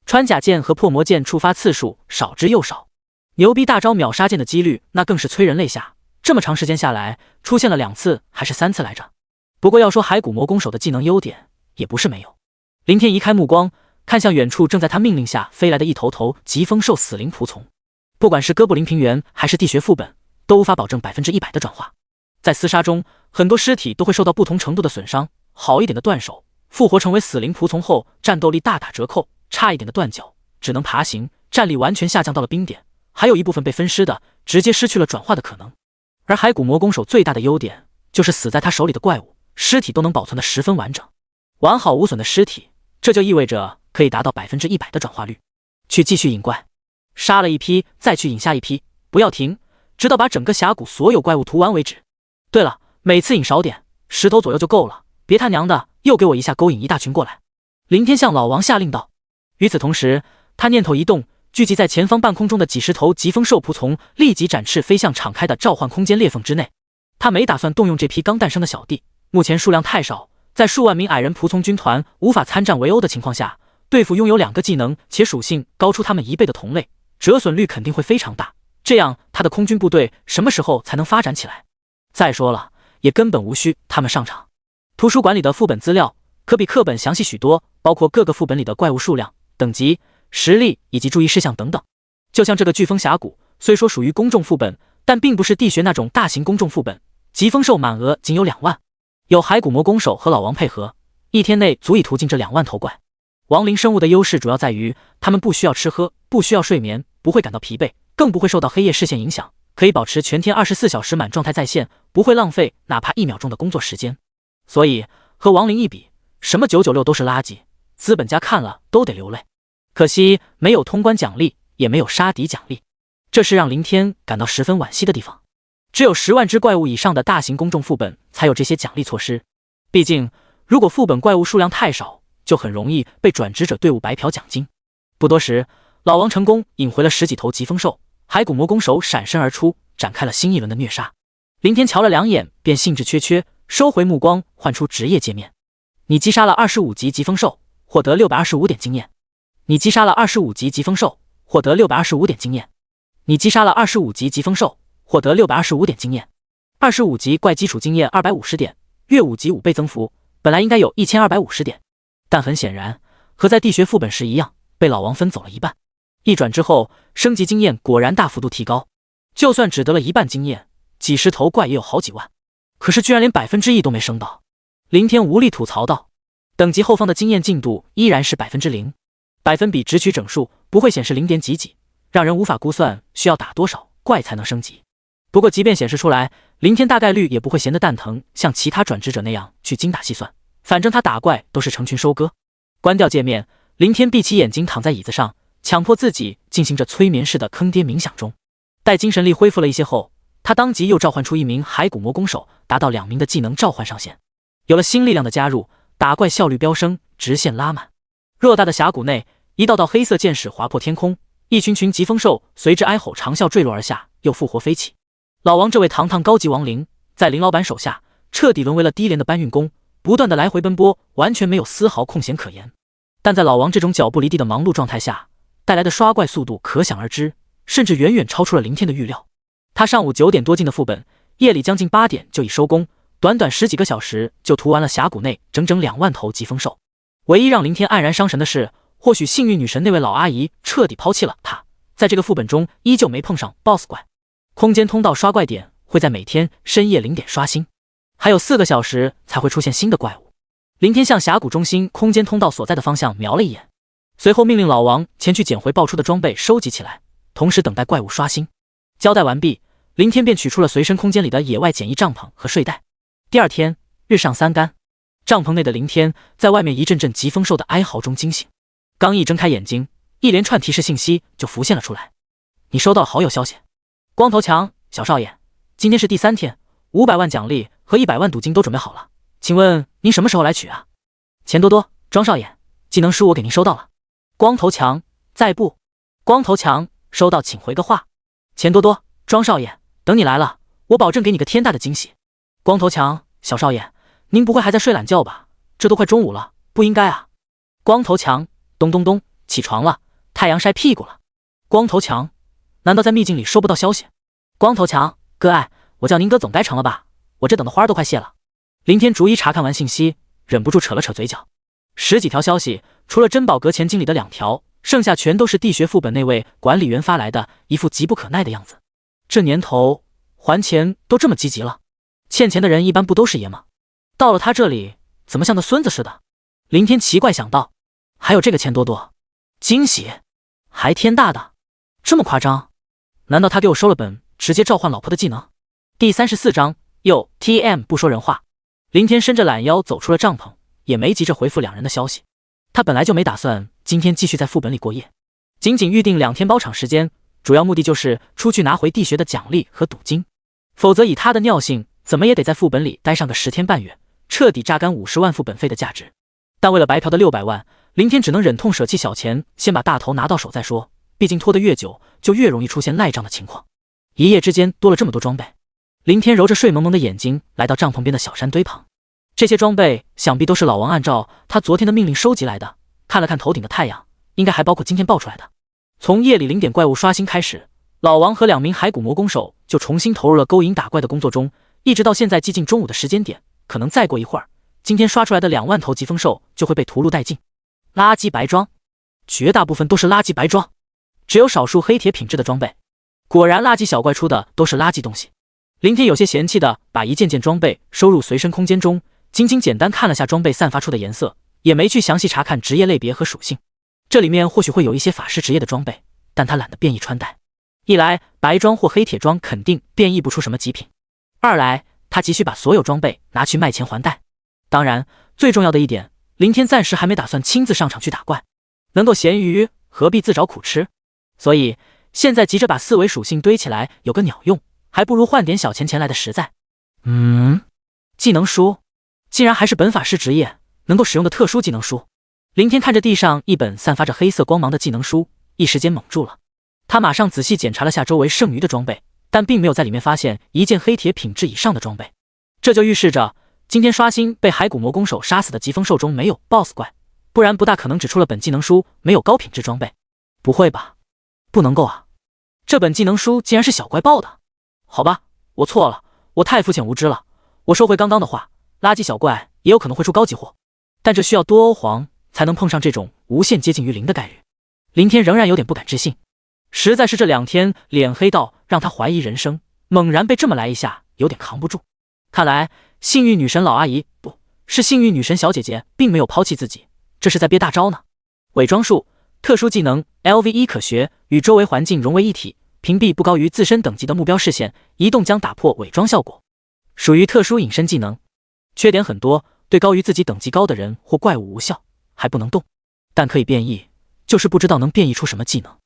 穿甲剑和破魔剑触发次数少之又少，牛逼大招秒杀剑的几率那更是催人泪下。这么长时间下来，出现了2次还是3次来着？不过要说骸骨魔弓手的技能优点，也不是没有。林天移开目光，看向远处正在他命令下飞来的一头头疾风兽死灵仆从。不管是哥布林平原还是地穴副本，都无法保证100%的转化。在厮杀中，很多尸体都会受到不同程度的损伤，好一点的断手复活成为死灵仆从后，战斗力大打折扣；差一点的断脚，只能爬行，战力完全下降到了冰点。还有一部分被分尸的，直接失去了转化的可能。而骸骨魔弓手最大的优点，就是死在他手里的怪物，尸体都能保存得十分完整。完好无损的尸体，这就意味着可以达到100%的转化率。去继续引怪，杀了一批，再去引下一批，不要停，直到把整个峡谷所有怪物屠完为止。对了，每次引少点，10头左右就够了，别他娘的又给我一下勾引一大群过来。林天向老王下令道。与此同时，他念头一动，聚集在前方半空中的几十头疾风兽仆从立即展翅飞向敞开的召唤空间裂缝之内。他没打算动用这批刚诞生的小弟，目前数量太少，在数万名矮人仆从军团无法参战围殴的情况下，对付拥有2个技能且属性高出他们1倍的同类，折损率肯定会非常大。这样他的空军部队什么时候才能发展起来？再说了，也根本无需他们上场。图书馆里的副本资料可比课本详细许多，包括各个副本里的怪物数量、等级、实力以及注意事项等等。就像这个飓风峡谷，虽说属于公众副本，但并不是地穴那种大型公众副本，疾风兽满额仅有2万，有骸骨魔弓手和老王配合，一天内足以屠尽这2万头怪。亡灵生物的优势主要在于，他们不需要吃喝，不需要睡眠，不会感到疲惫，更不会受到黑夜视线影响，可以保持全天24小时满状态在线，不会浪费哪怕1秒钟的工作时间。所以和亡灵一比，什么996都是垃圾，资本家看了都得流泪。可惜没有通关奖励，也没有杀敌奖励，这是让林天感到十分惋惜的地方。只有10万只怪物以上的大型公众副本才有这些奖励措施。毕竟如果副本怪物数量太少，就很容易被转职者队伍白嫖奖金。不多时，老王成功引回了10几头疾风兽，骸骨魔弓手闪身而出，展开了新一轮的虐杀。林天瞧了2眼，便兴致缺缺，收回目光，换出职业界面。你击杀了25级疾风兽，获得625点经验。你击杀了25级疾风兽，获得625点经验。你击杀了25级疾风兽，获得625点经验。25级怪基础经验250点，月5级5倍增幅，本来应该有1250点，但很显然和在地穴副本时一样，被老王分走了一半。一转之后，升级经验果然大幅度提高，就算只得了一半经验，几十头怪也有好几万，可是居然连1%都没升到。林天无力吐槽道。等级后方的经验进度依然是0%，百分比直取整数不会显示0点几几，让人无法估算需要打多少怪才能升级。不过即便显示出来，林天大概率也不会闲得蛋疼，像其他转职者那样去精打细算，反正他打怪都是成群收割。关掉界面，林天闭起眼睛躺在椅子上，强迫自己进行着催眠式的坑爹冥想中。待精神力恢复了一些后，他当即又召唤出1名骸骨魔弓手，达到2名的技能召唤上限。有了新力量的加入，打怪效率飙升，直线拉满。偌大的峡谷内，一道道黑色箭矢划破天空，一群群疾风兽随之哀吼长啸坠落而下，又复活飞起。老王这位堂堂高级亡灵，在林老板手下彻底沦为了低廉的搬运工，不断的来回奔波，完全没有丝毫空闲可言。但在老王这种脚不离地的忙碌状态下，带来的刷怪速度可想而知，甚至远远超出了林天的预料。他上午9点多进的副本，夜里将近8点就已收工，短短10几个小时就屠完了峡谷内整整2万头疾风兽。唯一让林天黯然伤神的是，或许幸运女神那位老阿姨彻底抛弃了她，在这个副本中依旧没碰上 BOSS 怪。空间通道刷怪点会在每天深夜0点刷新，还有4个小时才会出现新的怪物。林天向峡谷中心空间通道所在的方向瞄了一眼，随后命令老王前去捡回爆出的装备收集起来，同时等待怪物刷新。交代完毕，林天便取出了随身空间里的野外简易帐篷和睡袋。第二天日上三竿，帐篷内的林天在外面一阵阵疾风兽的哀嚎中惊醒，刚一睁开眼睛，一连串提示信息就浮现了出来。你收到了好友消息，光头强小少爷，今天是第3天，500万奖励和100万赌金都准备好了，请问您什么时候来取啊？钱多多，庄少爷，技能书我给您收到了。光头强在不？光头强收到请回个话。钱多多，庄少爷，等你来了，我保证给你个天大的惊喜。光头强小少爷，您不会还在睡懒觉吧？这都快中午了，不应该啊。光头强咚咚咚，起床了，太阳晒屁股了。光头强，难道在秘境里收不到消息？光头强哥爱，我叫您哥总该成了吧，我这等的花都快谢了。林天逐一查看完信息，忍不住扯了扯嘴角。10几条消息，除了珍宝阁前经理的2条，剩下全都是地穴副本那位管理员发来的，一副急不可耐的样子。这年头还钱都这么积极了，欠钱的人一般不都是爷吗？到了他这里怎么像个孙子似的？林天奇怪想到，还有这个钱多多，惊喜还天大的，这么夸张？难道他给我收了本直接召唤老婆的技能？第34章又 TM 不说人话。林天伸着懒腰走出了帐篷，也没急着回复2人的消息。他本来就没打算今天继续在副本里过夜，仅仅预定2天包场时间，主要目的就是出去拿回地穴的奖励和赌金，否则以他的尿性，怎么也得在副本里待上个10天半月，彻底榨干50万副本费的价值。但为了白嫖的600万，林天只能忍痛舍弃小钱，先把大头拿到手再说，毕竟拖得越久，就越容易出现赖账的情况。一夜之间多了这么多装备，林天揉着睡蒙蒙的眼睛，来到帐篷边的小山堆旁。这些装备想必都是老王按照他昨天的命令收集来的，看了看头顶的太阳，应该还包括今天爆出来的。从夜里0点怪物刷新开始，老王和2名骸骨魔攻手就重新投入了勾引打怪的工作中，一直到现在接近中午的时间点，可能再过一会儿，今天刷出来的2万头疾风兽就会被屠戮殆尽。垃圾白装，绝大部分都是垃圾白装，只有少数黑铁品质的装备。果然垃圾小怪出的都是垃圾东西。林天有些嫌弃的把一件件装备收入随身空间中，仅仅简单看了下装备散发出的颜色，也没去详细查看职业类别和属性。这里面或许会有一些法师职业的装备，但他懒得变异穿戴。一来白装或黑铁装肯定变异不出什么极品，二来他急需把所有装备拿去卖钱还贷。当然最重要的一点，林天暂时还没打算亲自上场去打怪，能够咸鱼何必自找苦吃，所以现在急着把4维属性堆起来有个鸟用，还不如换点小钱钱来的实在。技能书竟然还是本法师职业能够使用的特殊技能书。林天看着地上一本散发着黑色光芒的技能书，一时间懵住了。他马上仔细检查了下周围剩余的装备，但并没有在里面发现一件黑铁品质以上的装备，这就预示着今天刷新被骸骨魔攻手杀死的疾风兽中没有 BOSS 怪，不然不大可能只出了本技能书没有高品质装备。不会吧，不能够啊，这本技能书竟然是小怪爆的。好吧，我错了，我太肤浅无知了，我收回刚刚的话，垃圾小怪也有可能会出高级货，但这需要多欧皇才能碰上这种无限接近于0的概率。林天仍然有点不敢置信，实在是这2天脸黑到让他怀疑人生，猛然被这么来一下有点扛不住。看来幸运女神老阿姨，不是幸运女神小姐姐，并没有抛弃自己，这是在憋大招呢。伪装术特殊技能 LV1 可学，与周围环境融为一体，屏蔽不高于自身等级的目标视线，移动将打破伪装效果，属于特殊隐身技能。缺点很多，对高于自己等级高的人或怪物无效，还不能动，但可以变异，就是不知道能变异出什么技能。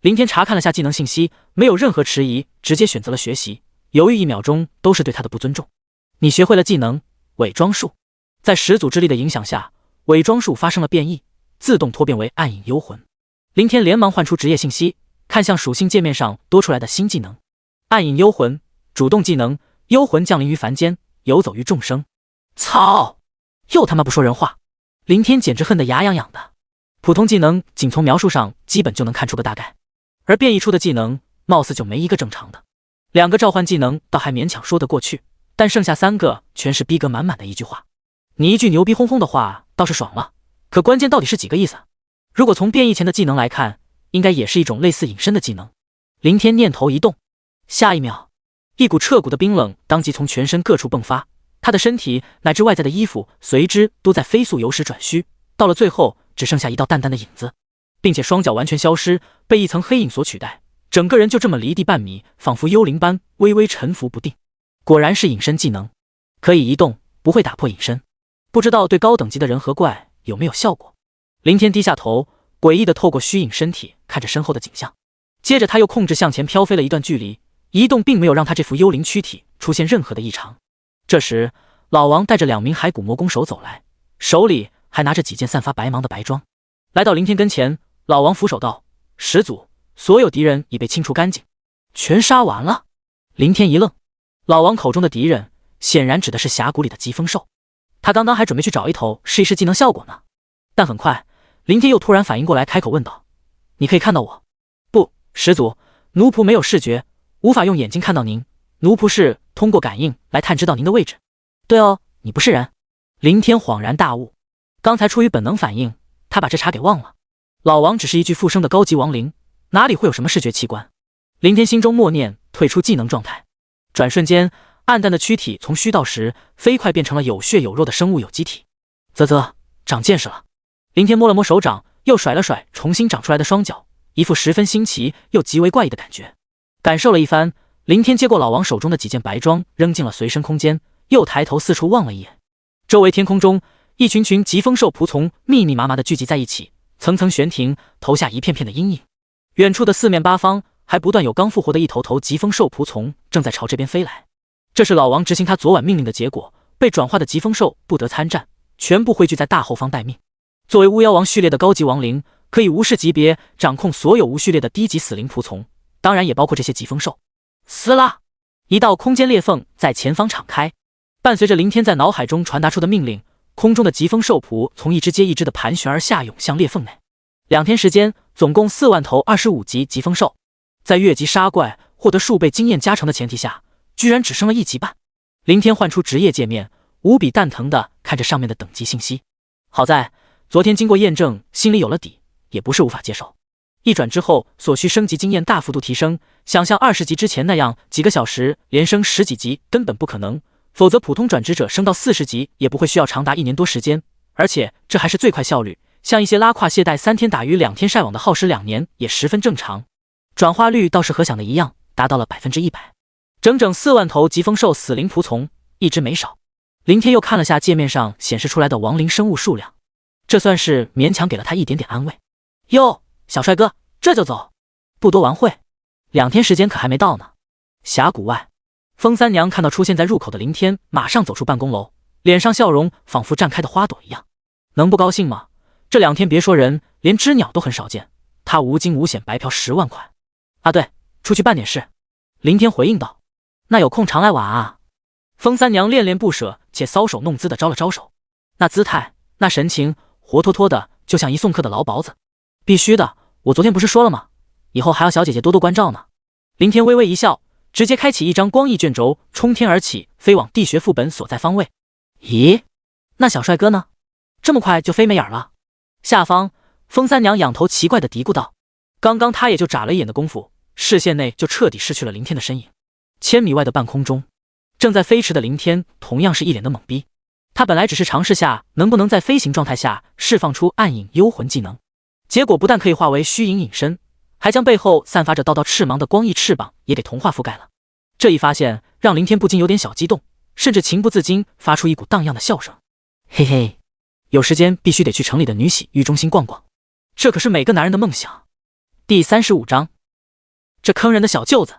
林天查看了下技能信息，没有任何迟疑，直接选择了学习，犹豫1秒钟都是对他的不尊重。你学会了技能伪装术，在始祖之力的影响下，伪装术发生了变异，自动脱变为暗影幽魂。林天连忙换出职业信息，看向属性界面上多出来的新技能暗影幽魂，主动技能，幽魂降临于凡间，游走于众生。操，又他妈不说人话，林天简直恨得牙痒痒的。普通技能仅从描述上基本就能看出个大概，而变异出的技能貌似就没一个正常的。2个召唤技能倒还勉强说得过去，但剩下3个全是逼格满满的一句话。你一句牛逼哄哄的话倒是爽了，可关键到底是几个意思？如果从变异前的技能来看，应该也是一种类似隐身的技能。林天念头一动，下一秒，一股彻骨的冰冷当即从全身各处迸发，他的身体乃至外在的衣服随之都在飞速由实转虚，到了最后只剩下一道淡淡的影子，并且双脚完全消失，被一层黑影所取代，整个人就这么离地半米，仿佛幽灵般微微沉浮不定。果然是隐身技能，可以移动，不会打破隐身，不知道对高等级的人和怪有没有效果。林天低下头，诡异的透过虚影身体看着身后的景象，接着他又控制向前飘飞了一段距离，移动并没有让他这副幽灵躯体出现任何的异常。这时老王带着2名骸骨魔弓手走来，手里还拿着几件散发白芒的白装，来到林天跟前，老王俯首道：始祖，所有敌人已被清除干净。全杀完了？林天一愣，老王口中的敌人显然指的是峡谷里的疾风兽，他刚刚还准备去找一头试一试技能效果呢，但很快林天又突然反应过来，开口问道：你可以看到我？不，始祖，奴仆没有视觉，无法用眼睛看到您，奴仆是通过感应来探知到您的位置。对哦，你不是人。林天恍然大悟，刚才出于本能反应，他把这茬给忘了。老王只是一具复生的高级亡灵，哪里会有什么视觉器官？林天心中默念，退出技能状态。转瞬间，暗淡的躯体从虚到实，飞快变成了有血有肉的生物有机体。啧啧，长见识了。林天摸了摸手掌，又甩了甩重新长出来的双脚，一副十分新奇又极为怪异的感觉。感受了一番，林天接过老王手中的几件白装，扔进了随身空间，又抬头四处望了一眼。周围天空中，一群群疾风兽仆从密密麻麻地聚集在一起，层层悬停，投下一片片的阴影。远处的四面八方还不断有刚复活的一头头疾风兽仆从正在朝这边飞来。这是老王执行他昨晚命令的结果，被转化的疾风兽不得参战，全部汇聚在大后方待命。作为巫妖王序列的高级亡灵，可以无视级别掌控所有无序列的低级死灵仆从，当然也包括这些疾风兽。撕拉！一道空间裂缝在前方敞开，伴随着林天在脑海中传达出的命令，空中的疾风兽仆从一只接一只的盘旋而下，涌向裂缝内。2天时间，总共4万头25级疾风兽，在越级杀怪获得数倍经验加成的前提下，居然只剩了1级半。林天换出职业界面，无比蛋疼地看着上面的等级信息。好在昨天经过验证，心里有了底，也不是无法接受。一转之后，所需升级经验大幅度提升，想像20级之前那样几个小时连升10几级根本不可能，否则普通转职者升到40级也不会需要长达1年多时间，而且这还是最快效率，像一些拉胯懈怠3天打鱼2天晒网的耗时2年也十分正常。转化率倒是和想的一样，达到了100%，整整4万头疾风兽死灵仆从，一只没少。林天又看了下界面上显示出来的亡灵生物数量，这算是勉强给了他一点点安慰。哟，小帅哥，这就走？不多玩会，2天时间可还没到呢。峡谷外，风三娘看到出现在入口的林天，马上走出办公楼，脸上笑容仿佛绽开的花朵一样。能不高兴吗？这2天别说人，连只鸟都很少见，他无惊无险白嫖10万块。啊对，出去办点事。林天回应道。那有空常来玩啊。风三娘恋恋不舍且搔首弄姿的招了招手，那姿态那神情活脱脱的就像一送客的老鸨子。必须的，我昨天不是说了吗？以后还要小姐姐多多关照呢。林天微微一笑，直接开启一张光翼卷轴，冲天而起，飞往地穴副本所在方位。咦，那小帅哥呢？这么快就飞没影了？下方，风三娘仰头奇怪的嘀咕道。刚刚他也就眨了一眼的功夫，视线内就彻底失去了林天的身影。1000米外的半空中，正在飞驰的林天同样是一脸的懵逼。他本来只是尝试下能不能在飞行状态下释放出暗影幽魂技能，结果不但可以化为虚影隐身，还将背后散发着道道翅芒的光翼翅膀也给同化覆盖了。这一发现让林天不禁有点小激动，甚至情不自禁发出一股荡漾的笑声。嘿嘿，有时间必须得去城里的女洗浴中心逛逛，这可是每个男人的梦想。第35章，这坑人的小舅子。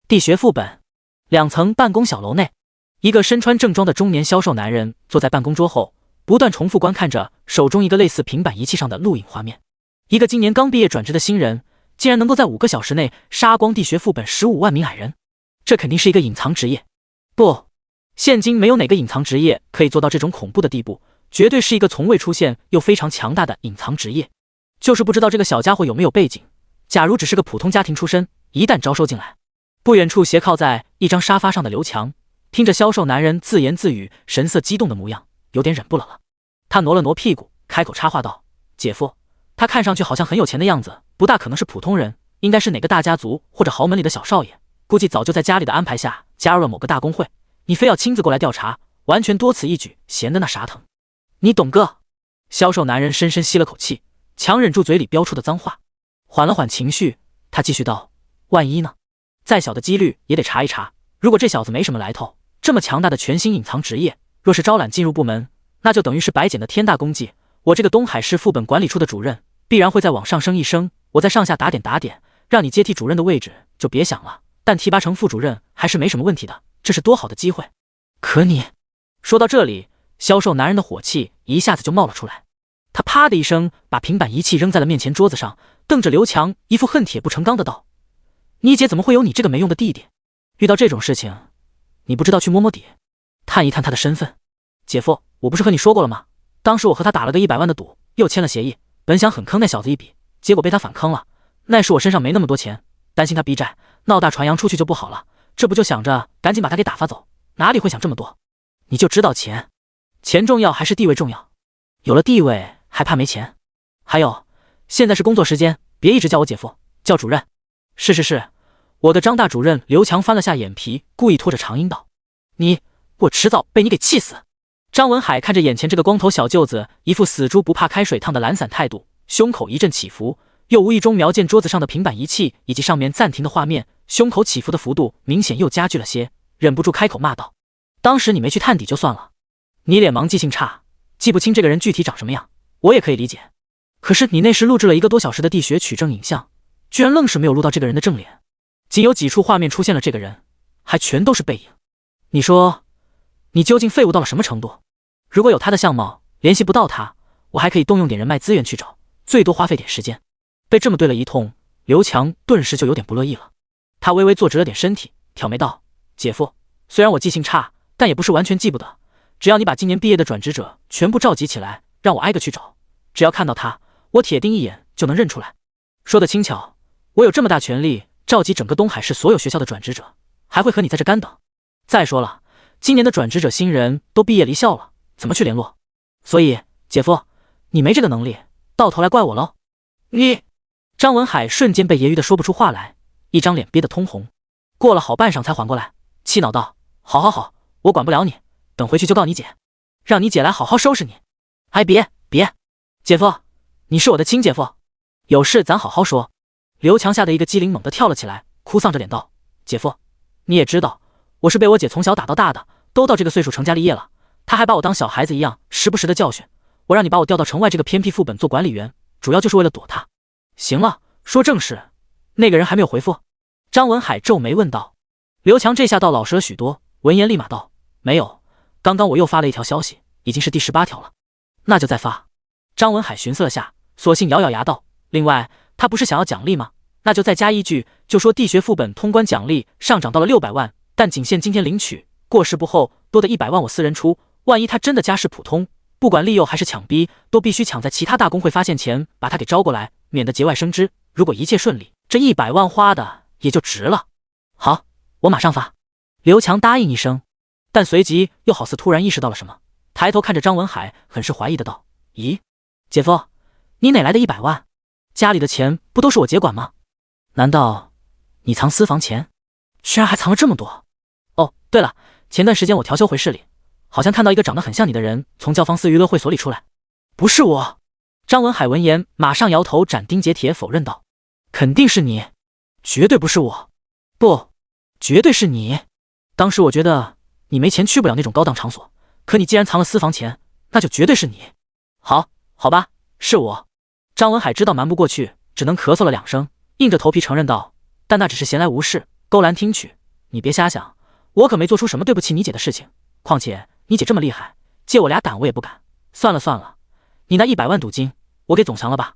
地穴副本2层办公小楼内，一个身穿正装的中年消瘦男人坐在办公桌后，不断重复观看着手中一个类似平板仪器上的录影画面。一个今年刚毕业转职的新人，竟然能够在5个小时内杀光地穴副本15万名矮人，这肯定是一个隐藏职业。不，现今没有哪个隐藏职业可以做到这种恐怖的地步，绝对是一个从未出现又非常强大的隐藏职业。就是不知道这个小家伙有没有背景，假如只是个普通家庭出身，一旦招收进来。不远处斜靠在一张沙发上的刘强，听着消瘦男人自言自语，神色激动的模样，有点忍不了了。他挪了挪屁股，开口插话道：姐夫，他看上去好像很有钱的样子，不大可能是普通人，应该是哪个大家族或者豪门里的小少爷，估计早就在家里的安排下加入了某个大公会。你非要亲自过来调查，完全多此一举，闲得那啥疼。你懂个！销售男人深深吸了口气，强忍住嘴里飙出的脏话，缓了缓情绪，他继续道：万一呢？再小的几率也得查一查。如果这小子没什么来头，这么强大的全新隐藏职业，若是招揽进入部门，那就等于是白捡的天大功绩。我这个东海市副本管理处的主任，必然会再往上升一升，我在上下打点打点，让你接替主任的位置就别想了，但提拔成副主任还是没什么问题的，这是多好的机会。可你……说到这里，销售男人的火气一下子就冒了出来，他啪的一声把平板仪器扔在了面前桌子上，瞪着刘强，一副恨铁不成钢的道：你姐怎么会有你这个没用的弟弟？遇到这种事情，你不知道去摸摸底，探一探他的身份。姐夫，我不是和你说过了吗？当时我和他打了个100万的赌，又签了协议，本想狠坑那小子一笔，结果被他反坑了。那时我身上没那么多钱，担心他逼债，闹大传扬出去就不好了，这不就想着赶紧把他给打发走，哪里会想这么多？你就知道钱，钱重要还是地位重要？有了地位还怕没钱？还有，现在是工作时间，别一直叫我姐夫，叫主任。是，我的张大主任。刘强翻了下眼皮，故意拖着长音道：我迟早被你给气死。张文海看着眼前这个光头小舅子，一副死猪不怕开水烫的懒散态度，胸口一阵起伏，又无意中瞄见桌子上的平板仪器以及上面暂停的画面，胸口起伏的幅度明显又加剧了些，忍不住开口骂道：当时你没去探底就算了，你脸盲记性差，记不清这个人具体长什么样，我也可以理解。可是你那时录制了1个多小时的地穴取证影像，居然愣是没有录到这个人的正脸，仅有几处画面出现了这个人，还全都是背影。你说你究竟废物到了什么程度？如果有他的相貌，联系不到他，我还可以动用点人脉资源去找，最多花费点时间。被这么对了一通，刘强顿时就有点不乐意了。他微微坐直了点身体，挑眉道：姐夫，虽然我记性差，但也不是完全记不得，只要你把今年毕业的转职者全部召集起来，让我挨个去找，只要看到他，我铁定一眼就能认出来。说得轻巧，我有这么大权力召集整个东海市所有学校的转职者，还会和你在这干等？再说了，今年的转职者新人都毕业离校了，怎么去联络？所以姐夫，你没这个能力，到头来怪我喽。你……张文海瞬间被揶揄的说不出话来，一张脸憋得通红，过了好半晌才缓过来，气恼道：好，我管不了你，等回去就告你姐，让你姐来好好收拾你。哎，别，姐夫，你是我的亲姐夫，有事咱好好说。刘强吓得一个机灵，猛地跳了起来，哭丧着脸道：姐夫，你也知道，我是被我姐从小打到大的，都到这个岁数成家立业了，她还把我当小孩子一样，时不时的教训我，让你把我调到城外这个偏僻副本做管理员，主要就是为了躲她。行了，说正事，那个人还没有回复？张文海皱眉问道。刘强这下倒老实了许多，闻言立马道：没有，刚刚我又发了一条消息，已经是第18条了。那就再发。张文海寻思了下，索性咬咬牙道：另外，他不是想要奖励吗？那就再加一句，就说地学副本通关奖励上涨到了600万，但仅限今天领取，过时不候，多的100万我私人出。万一他真的家世普通，不管利诱还是强逼，都必须抢在其他大公会发现前把他给招过来，免得节外生枝。如果一切顺利，这100万花的也就值了。好，我马上发。刘强答应一声，但随即又好似突然意识到了什么，抬头看着张文海，很是怀疑的道：咦，姐夫，你哪来的100万？家里的钱不都是我姐管吗？难道你藏私房钱？居然还藏了这么多。哦，对了，前段时间我调休回市里，好像看到一个长得很像你的人从教坊寺娱乐会所里出来。不是我。张文海闻言马上摇头，斩钉截铁否认道：肯定是你，绝对不是我，不，绝对是你。当时我觉得你没钱去不了那种高档场所，可你既然藏了私房钱，那就绝对是你。好吧，是我。张文海知道瞒不过去，只能咳嗽了2声，硬着头皮承认道：但那只是闲来无事勾栏听曲，你别瞎想，我可没做出什么对不起你姐的事情。况且你姐这么厉害，借我俩胆我也不敢。算了，你那100万赌金我给总藏了吧。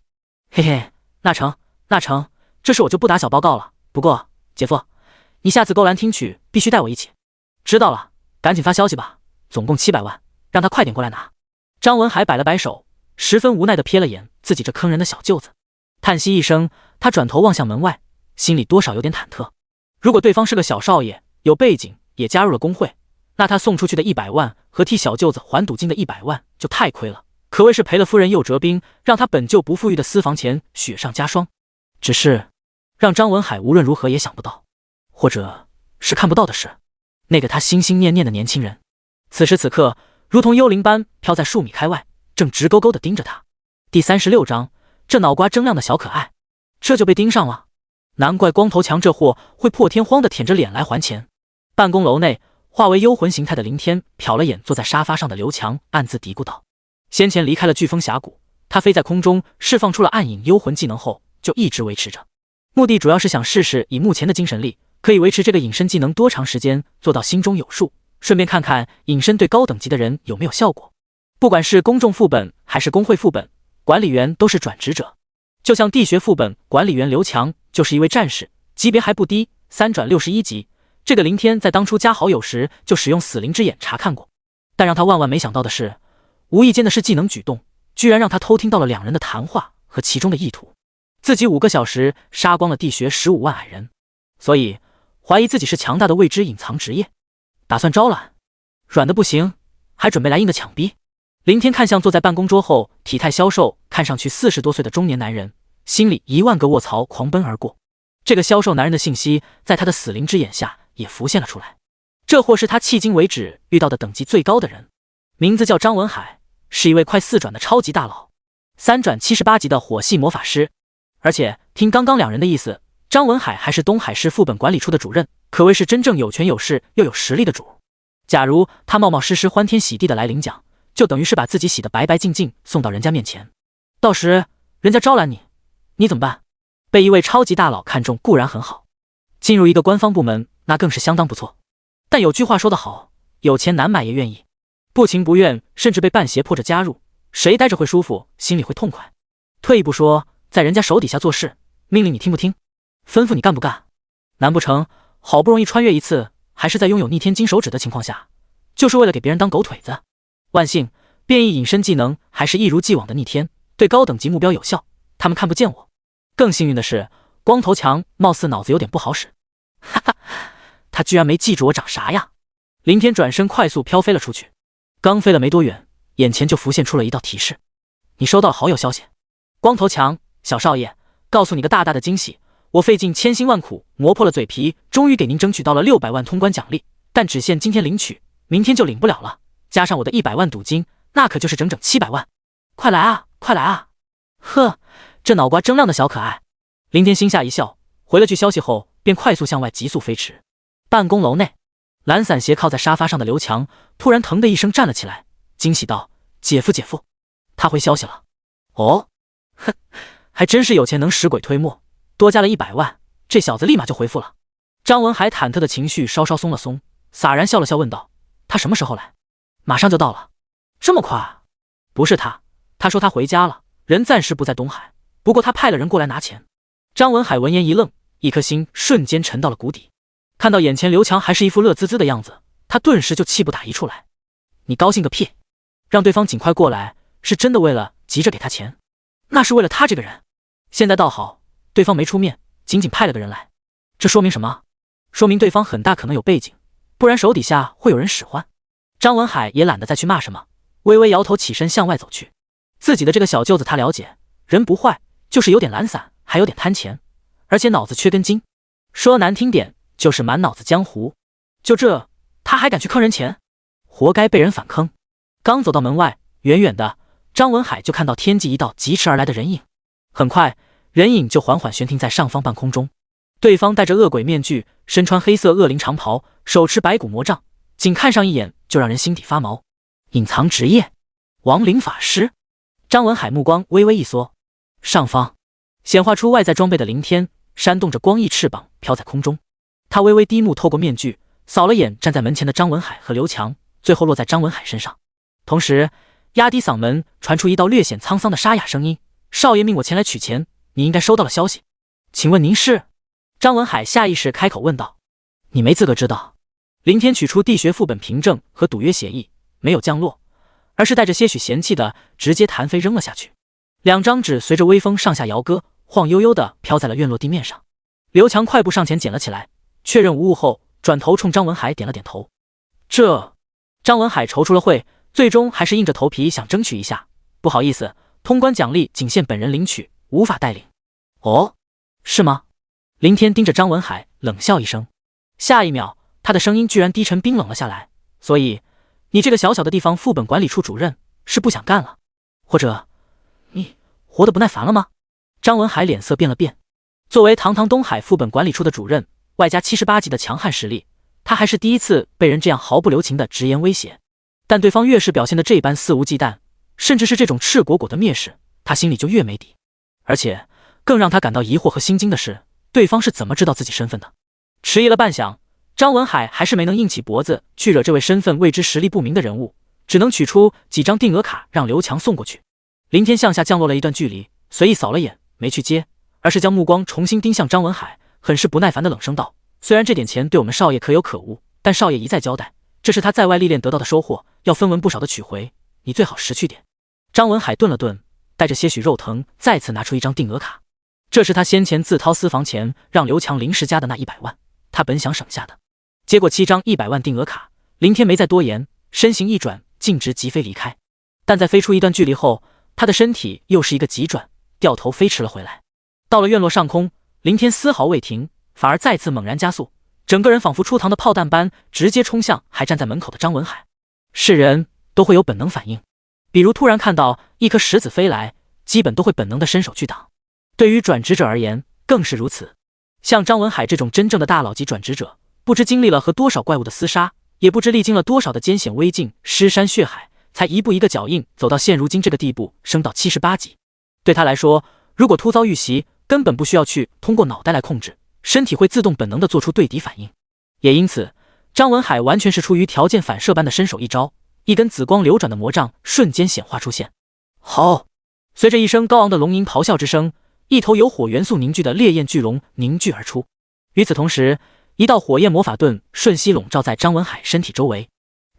嘿嘿，那成，这事我就不打小报告了。不过姐夫，你下次勾栏听曲必须带我一起。知道了，赶紧发消息吧，总共700万，让他快点过来拿。张文海摆了摆手，十分无奈地瞥了眼自己这坑人的小舅子，叹息一声，他转头望向门外，心里多少有点忐忑。如果对方是个小少爷，有背景，也加入了工会，那他送出去的100万和替小舅子还赌金的100万就太亏了。可谓是赔了夫人又折兵，让他本就不富裕的私房钱雪上加霜。只是让张文海无论如何也想不到，或者是看不到的是，那个他心心念念的年轻人，此时此刻如同幽灵般飘在数米开外，正直勾勾地盯着他。第36章，这脑瓜铮亮的小可爱，这就被盯上了。难怪光头强这货会破天荒地舔着脸来还钱。办公楼内，化为幽魂形态的林天瞟了眼坐在沙发上的刘强，暗自嘀咕道：先前离开了飓风峡谷，他飞在空中释放出了暗影幽魂技能后，就一直维持着，目的主要是想试试以目前的精神力可以维持这个隐身技能多长时间，做到心中有数，顺便看看隐身对高等级的人有没有效果。不管是公众副本还是工会副本，管理员都是转职者。就像地学副本管理员刘强就是一位战士，级别还不低，3转61级。这个林天在当初加好友时就使用死灵之眼查看过，但让他万万没想到的是，无意间的是技能举动，居然让他偷听到了两人的谈话和其中的意图。自己5个小时杀光了地学15万矮人，所以怀疑自己是强大的未知隐藏职业，打算招揽。软的不行，还准备来硬的抢逼。林天看向坐在办公桌后体态消瘦，看上去40多岁的中年男人，心里1万个卧槽狂奔而过。这个消瘦男人的信息在他的死灵之眼下也浮现了出来。这货是他迄今为止遇到的等级最高的人，名字叫张文海，是一位快4转的超级大佬，3转78级的火系魔法师。而且听刚刚两人的意思，张文海还是东海市副本管理处的主任，可谓是真正有权有势又有实力的主。假如他冒冒失失欢天喜地的来领奖，就等于是把自己洗得白白净净送到人家面前，到时人家招揽你，你怎么办？被一位超级大佬看中固然很好，进入一个官方部门那更是相当不错。但有句话说得好，有钱难买也愿意，不情不愿甚至被半胁迫着加入，谁待着会舒服，心里会痛快。退一步说，在人家手底下做事，命令你听不听，吩咐你干不干。难不成好不容易穿越一次，还是在拥有逆天金手指的情况下，就是为了给别人当狗腿子？万幸变异隐身技能还是一如既往的逆天，对高等级目标有效，他们看不见我。更幸运的是，光头强貌似脑子有点不好使，哈哈，他居然没记住我长啥样。林天转身快速飘飞了出去，刚飞了没多远，眼前就浮现出了一道提示：你收到了好友消息。光头强，小少爷，告诉你个大大的惊喜，我费尽千辛万苦磨破了嘴皮，终于给您争取到了600万通关奖励，但只限今天领取，明天就领不了了，加上我的100万赌金，那可就是整整700万。快来啊，快来啊！呵，这脑瓜铮亮的小可爱。林天心下一笑，回了句消息后便快速向外急速飞驰。办公楼内，懒散斜靠在沙发上的刘强突然腾的一声站了起来，惊喜道：姐夫姐夫，他回消息了。哦，哼，还真是有钱能使鬼推磨，多加了100万，这小子立马就回复了。张文海忐忑的情绪稍稍松了松，洒然笑了笑问道：他什么时候来？马上就到了。这么快？不是他，他说他回家了，人暂时不在东海，不过他派了人过来拿钱。张文海闻言一愣，一颗心瞬间沉到了谷底。看到眼前刘强还是一副乐滋滋的样子，他顿时就气不打一处来。你高兴个屁！让对方尽快过来，是真的为了急着给他钱？那是为了他这个人。现在倒好，对方没出面，仅仅派了个人来，这说明什么？说明对方很大可能有背景，不然手底下会有人使唤。张文海也懒得再去骂什么，微微摇头起身向外走去。自己的这个小舅子他了解，人不坏，就是有点懒散，还有点贪钱，而且脑子缺根筋，说难听点就是满脑子江湖。就这他还敢去坑人钱，活该被人反坑。刚走到门外，远远的张文海就看到天际一道疾驰而来的人影，很快人影就缓缓悬停在上方半空中。对方戴着恶鬼面具，身穿黑色恶灵长袍，手持白骨魔杖，仅看上一眼就让人心底发毛。隐藏职业亡灵法师。张文海目光微微一缩，上方显化出外在装备的凌天，扇动着光翼翅膀飘在空中。他微微低目透过面具，扫了眼站在门前的张文海和刘强，最后落在张文海身上。同时压低嗓门传出一道略显沧桑的沙哑声音：少爷命我前来取钱，你应该收到了消息，请问您是？张文海下意识开口问道。你没资格知道。凌天取出地学副本凭证和赌约协议，没有降落，而是带着些许嫌弃的直接弹飞扔了下去。2张纸随着微风上下摇歌，晃悠悠的飘在了院落地面上。刘强快步上前捡了起来，确认无误后转头冲张文海点了点头。这张文海踌躇了会，最终还是硬着头皮想争取一下，不好意思，通关奖励仅限本人领取，无法带领。哦，是吗？林天盯着张文海冷笑一声，下一秒他的声音居然低沉冰冷了下来。所以，你这个小小的地方副本管理处主任是不想干了，或者你活得不耐烦了吗？张文海脸色变了变。作为堂堂东海副本管理处的主任，外加78级的强悍实力，他还是第一次被人这样毫不留情的直言威胁。但对方越是表现得这般肆无忌惮，甚至是这种赤果果的蔑视，他心里就越没底。而且更让他感到疑惑和心惊的是，对方是怎么知道自己身份的？迟疑了半晌，张文海还是没能硬起脖子去惹这位身份未知实力不明的人物，只能取出几张定额卡让刘强送过去。林天向下降落了一段距离，随意扫了眼，没去接，而是将目光重新盯向张文海，很是不耐烦地冷声道：虽然这点钱对我们少爷可有可无，但少爷一再交代，这是他在外历练得到的收获，要分文不少的取回，你最好识趣点。张文海顿了顿，带着些许肉疼，再次拿出一张定额卡，这是他先前自掏私房钱让刘强临时加的那100万，他本想省下的。接过7张100万定额卡，林天没再多言，身形一转，径直疾飞离开。但在飞出一段距离后，他的身体又是一个急转，掉头飞驰了回来。到了院落上空，林天丝毫未停，反而再次猛然加速，整个人仿佛出膛的炮弹般直接冲向还站在门口的张文海。是人都会有本能反应，比如突然看到一颗石子飞来，基本都会本能的伸手去挡。对于转职者而言更是如此。像张文海这种真正的大佬级转职者，不知经历了和多少怪物的厮杀，也不知历经了多少的艰险危境、尸山血海，才一步一个脚印走到现如今这个地步，升到78级。对他来说，如果突遭遇袭，根本不需要去通过脑袋来控制，身体会自动本能地做出对敌反应。也因此，张文海完全是出于条件反射般的伸手一招，一根紫光流转的魔杖瞬间显化出现。好！随着一声高昂的龙吟咆哮之声，一头由火元素凝聚的烈焰巨龙凝聚而出。与此同时，一道火焰魔法盾瞬息笼罩在张文海身体周围。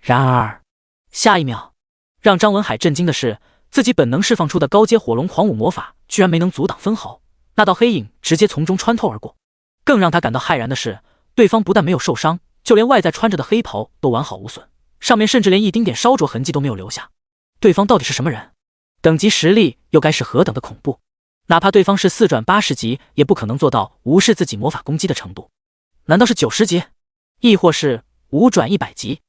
然而，下一秒，让张文海震惊的是，自己本能释放出的高阶火龙狂舞魔法居然没能阻挡分毫，那道黑影直接从中穿透而过。更让他感到骇然的是，对方不但没有受伤，就连外在穿着的黑袍都完好无损，上面甚至连一丁点烧灼痕迹都没有留下。对方到底是什么人？等级实力又该是何等的恐怖？哪怕对方是4转80级，也不可能做到无视自己魔法攻击的程度。难道是90级？亦或是5转100级？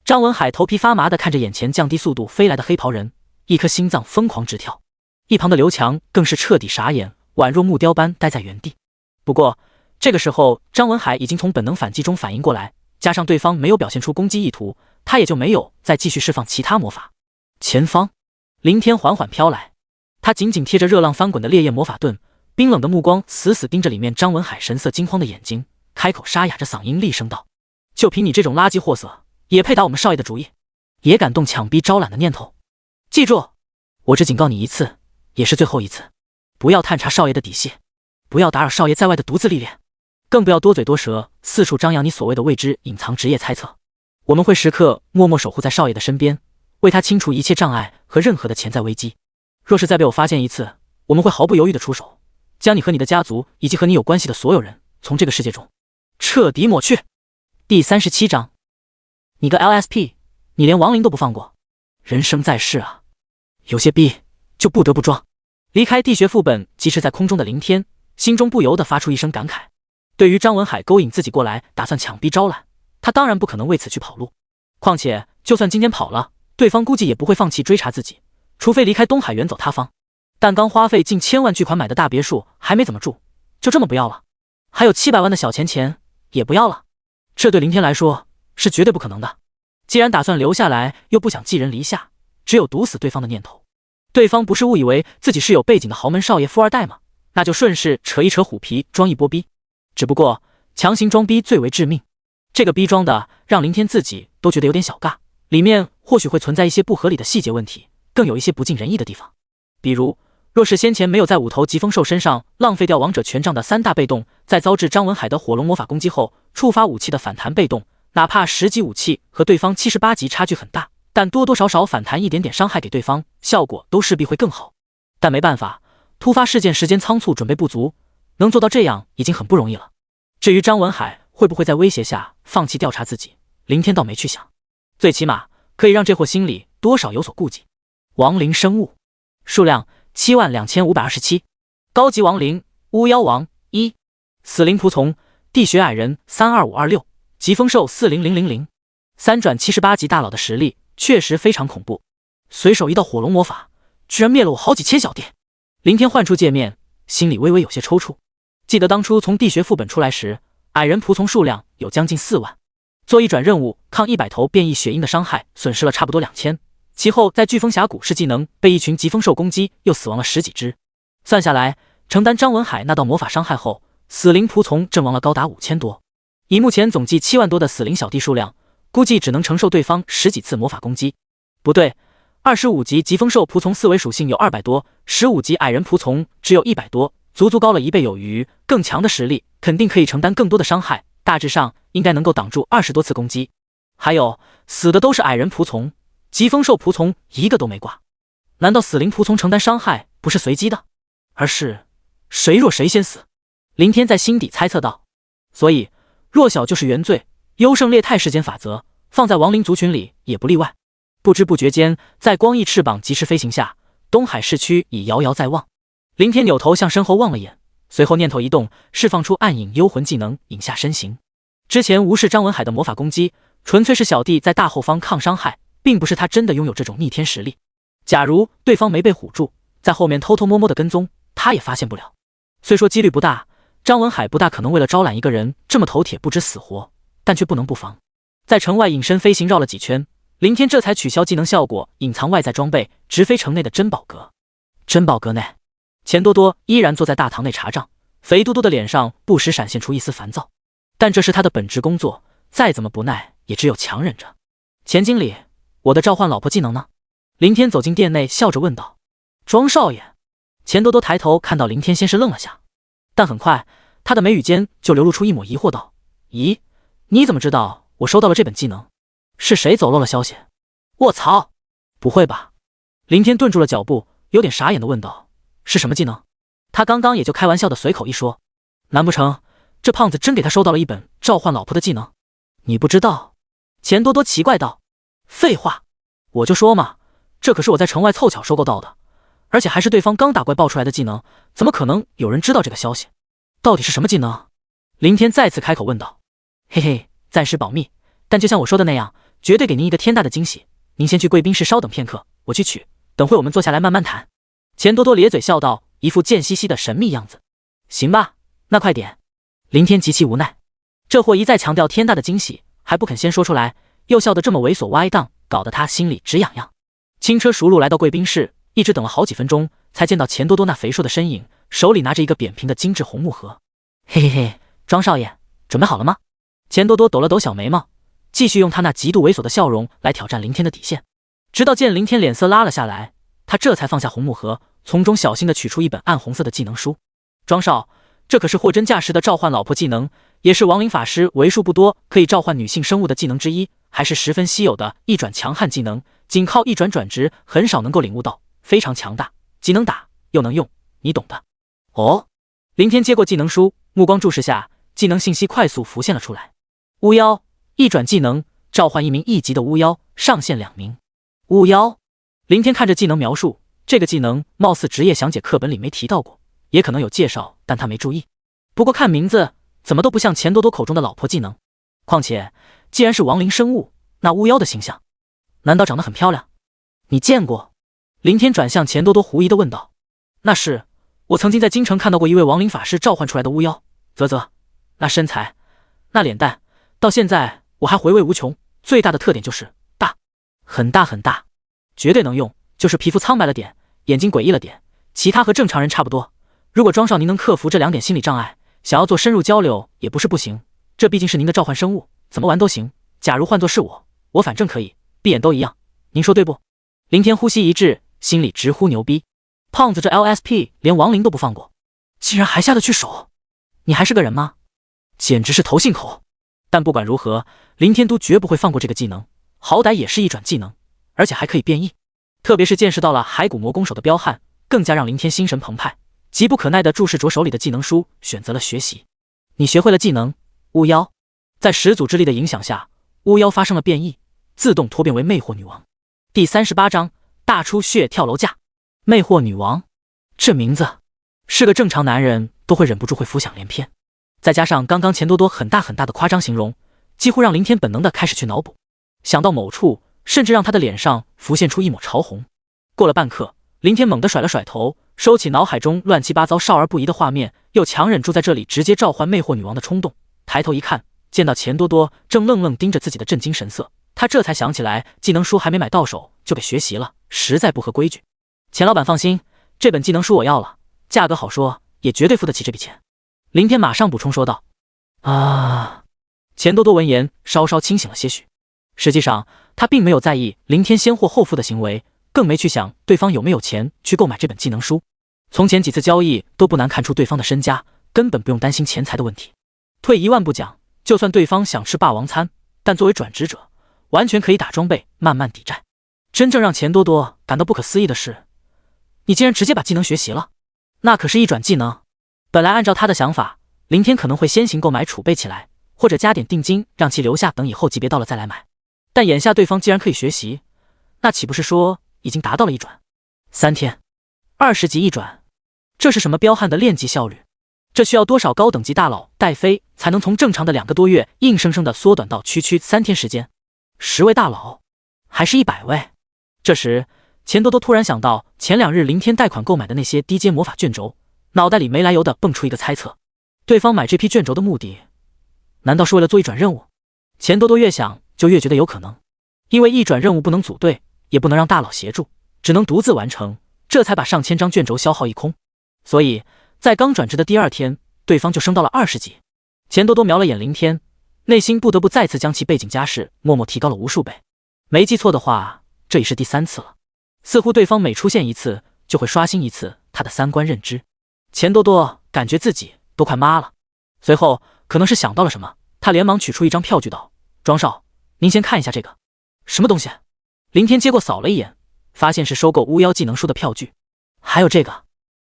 张文海头皮发麻地看着眼前降低速度飞来的黑袍人，一颗心脏疯狂直跳。一旁的刘强更是彻底傻眼，宛若木雕般呆在原地。不过这个时候，张文海已经从本能反击中反应过来，加上对方没有表现出攻击意图，他也就没有再继续释放其他魔法。前方，林天缓缓飘来，他紧紧贴着热浪翻滚的烈焰魔法盾，冰冷的目光死死盯着里面张文海神色惊慌的眼睛，开口沙哑着嗓音厉声道：就凭你这种垃圾货色，也配打我们少爷的主意？也敢动强逼招揽的念头？记住，我只警告你一次，也是最后一次，不要探查少爷的底细，不要打扰少爷在外的独自历练，更不要多嘴多舌，四处张扬你所谓的未知隐藏职业猜测。我们会时刻默默守护在少爷的身边，为他清除一切障碍和任何的潜在危机。若是再被我发现一次，我们会毫不犹豫地出手，将你和你的家族以及和你有关系的所有人从这个世界中彻底抹去。第37章，你个 LSP， 你连亡灵都不放过，人生在世啊，有些逼就不得不装。离开地穴副本，疾驰在空中的林天心中不由得发出一声感慨。对于张文海勾引自己过来打算强逼招揽，他当然不可能为此去跑路。况且就算今天跑了，对方估计也不会放弃追查自己，除非离开东海远走他方。但刚花费近1000万巨款买的大别墅还没怎么住，就这么不要了？还有700万的小钱也不要了？这对林天来说是绝对不可能的。既然打算留下来，又不想寄人篱下，只有毒死对方的念头。对方不是误以为自己是有背景的豪门少爷富二代吗？那就顺势扯一扯虎皮，装一波逼。只不过强行装逼最为致命，这个逼装的让林天自己都觉得有点小尬，里面或许会存在一些不合理的细节问题，更有一些不尽人意的地方。比如，若是先前没有在5头疾风兽身上浪费掉王者权杖的3大被动，在遭致张文海的火龙魔法攻击后触发武器的反弹被动，哪怕10级武器和对方78级差距很大，但多多少少反弹一点点伤害给对方，效果都势必会更好。但没办法，突发事件时间仓促，准备不足，能做到这样已经很不容易了。至于张文海会不会在威胁下放弃调查自己，林天倒没去想，最起码可以让这货心里多少有所顾忌。亡灵生物，数量72527。高级亡灵巫妖王1，死灵仆从地穴矮人32526，疾风兽40000。三转78级大佬的实力确实非常恐怖，随手一道火龙魔法，居然灭了我好几千小弟。林天换出界面，心里微微有些抽搐。记得当初从地穴副本出来时，矮人仆从数量有将近4万，做一转任务抗100头变异血鹰的伤害，损失了差不多2000。其后在飓风峡谷是技能被一群疾风兽攻击，又死亡了10几只。算下来，承担张文海那道魔法伤害后，死灵仆从阵亡了高达5000多。以目前总计7万多的死灵小弟数量，估计只能承受对方10几次魔法攻击。不对，25级疾风兽仆从4维属性有200多，15级矮人仆从只有100多，足高了1倍有余。更强的实力肯定可以承担更多的伤害，大致上应该能够挡住20多次攻击。还有死的都是矮人仆从，疾风兽仆从一个都没挂。难道死灵仆从承担伤害不是随机的，而是谁弱谁先死？林天在心底猜测道。所以弱小就是原罪，优胜劣汰世间法则，放在亡灵族群里也不例外。不知不觉间，在光翼翅膀疾驰飞行下，东海市区已遥遥在望。林天扭头向身后望了眼，随后念头一动，释放出暗影幽魂技能，引下身形。之前无视张文海的魔法攻击，纯粹是小弟在大后方抗伤害，并不是他真的拥有这种逆天实力。假如对方没被唬住，在后面偷偷摸摸的跟踪，他也发现不了。虽说几率不大，张文海不大可能为了招揽一个人这么头铁不知死活，但却不能不防。在城外隐身飞行绕了几圈，林天这才取消技能效果，隐藏外在装备，直飞城内的珍宝阁。珍宝阁内，钱多多依然坐在大堂内查账，肥嘟嘟的脸上不时闪现出一丝烦躁，但这是他的本职工作，再怎么不耐也只有强忍着。钱经理，我的召唤老婆技能呢？林天走进店内，笑着问道。庄少爷。钱多多抬头看到林天，先是愣了下，但很快他的眉宇间就流露出一抹疑惑道：咦，你怎么知道我收到了这本技能？是谁走漏了消息？卧槽，不会吧？林天顿住了脚步，有点傻眼的问道：是什么技能？他刚刚也就开玩笑的随口一说，难不成这胖子真给他收到了一本召唤老婆的技能？你不知道？钱多多奇怪道。废话，我就说嘛，这可是我在城外凑巧收购到的，而且还是对方刚打怪爆出来的技能，怎么可能有人知道这个消息？到底是什么技能？林天再次开口问道。嘿嘿，暂时保密，但就像我说的那样，绝对给您一个天大的惊喜。您先去贵宾室稍等片刻，我去取，等会我们坐下来慢慢谈。钱多多咧嘴笑道，一副贱兮兮的神秘样子。行吧，那快点。林天极其无奈，这货一再强调天大的惊喜，还不肯先说出来，又笑得这么猥琐歪荡，搞得他心里直痒痒。轻车熟路来到贵宾室，一直等了好几分钟，才见到钱多多那肥硕的身影，手里拿着一个扁平的精致红木盒。嘿嘿嘿，庄少爷，准备好了吗？钱多多抖了抖小眉毛，继续用他那极度猥琐的笑容来挑战林天的底线。直到见林天脸色拉了下来，他这才放下红木盒，从中小心地取出一本暗红色的技能书。庄少，这可是货真价实的召唤老婆技能，也是亡灵法师为数不多可以召唤女性生物的技能之一，还是十分稀有的一转强悍技能，仅靠一转转职很少能够领悟到，非常强大，既能打又能用，你懂的。哦，林天接过技能书，目光注视下，技能信息快速浮现了出来。巫妖一转技能，召唤一名1级的巫妖，上限2名。巫妖，林天看着技能描述，这个技能貌似职业详解课本里没提到过，也可能有介绍，但他没注意。不过看名字怎么都不像钱多多口中的老婆技能，况且既然是亡灵生物，那巫妖的形象难道长得很漂亮？你见过？林天转向钱多多狐疑地问道。那是，我曾经在京城看到过一位亡灵法师召唤出来的巫妖，那身材，那脸蛋，到现在我还回味无穷。最大的特点就是大，很大很大，绝对能用，就是皮肤苍白了点，眼睛诡异了点，其他和正常人差不多。如果庄少您能克服这2点心理障碍，想要做深入交流也不是不行，这毕竟是您的召唤生物，怎么玩都行。假如换作是我反正可以，闭眼都一样，您说对不？林天呼吸一滞，心里直呼牛逼，胖子这 LSP 连亡灵都不放过，竟然还下得去手，你还是个人吗？简直是投信口。但不管如何，林天都绝不会放过这个技能，好歹也是一转技能，而且还可以变异。特别是见识到了骸骨魔攻手的彪悍，更加让林天心神澎湃，急不可耐地注视着手里的技能书，选择了学习。你学会了技能巫妖，在始祖之力的影响下，巫妖发生了变异，自动脱变为魅惑女王。第38章大出血跳楼架。魅惑女王，这名字是个正常男人都会忍不住会浮想联翩，再加上刚刚钱多多很大的夸张形容，几乎让林天本能的开始去脑补，想到某处，甚至让他的脸上浮现出一抹潮红。过了半刻，林天猛地甩了甩头，收起脑海中乱七八糟少儿不宜的画面，又强忍住在这里直接召唤魅惑女王的冲动，抬头一看，见到钱多多正愣愣盯着自己的震惊神色，他这才想起来技能书还没买到手就给学习了，实在不合规矩。钱老板放心，这本技能书我要了，价格好说，也绝对付得起这笔钱。林天马上补充说道。钱多多闻言稍稍清醒了些许，实际上他并没有在意林天先货后付的行为，更没去想对方有没有钱去购买这本技能书。从前几次交易都不难看出对方的身家，根本不用担心钱财的问题。退一万步讲，就算对方想吃霸王餐，但作为转职者，完全可以打装备慢慢抵债。真正让钱多多感到不可思议的是，你竟然直接把技能学习了，那可是一转技能。本来按照他的想法，林天可能会先行购买储备起来，或者加点定金让其留下，等以后级别到了再来买。但眼下对方既然可以学习，那岂不是说已经达到了一转？3天20级一转，这是什么彪悍的练级效率？这需要多少高等级大佬带飞才能从正常的2个多月硬生生的缩短到区3天时间？10位大佬，还是100位？这时钱多多突然想到前2日林天贷款购买的那些低阶魔法卷轴，脑袋里没来由的蹦出一个猜测：对方买这批卷轴的目的，难道是为了做一转任务？钱多多越想就越觉得有可能，因为一转任务不能组队，也不能让大佬协助，只能独自完成，这才把上千张卷轴消耗一空。所以在刚转职的第2天，对方就升到了20级。钱多多瞄了眼林天，内心不得不再次将其背景家世默默提高了无数倍。没记错的话，这已是第3次了。似乎对方每出现一次就会刷新一次他的3观认知。钱多多感觉自己都快麻了，随后可能是想到了什么，他连忙取出一张票据道：庄少，您先看一下这个。什么东西？林天接过扫了一眼，发现是收购巫妖技能书的票据。还有这个。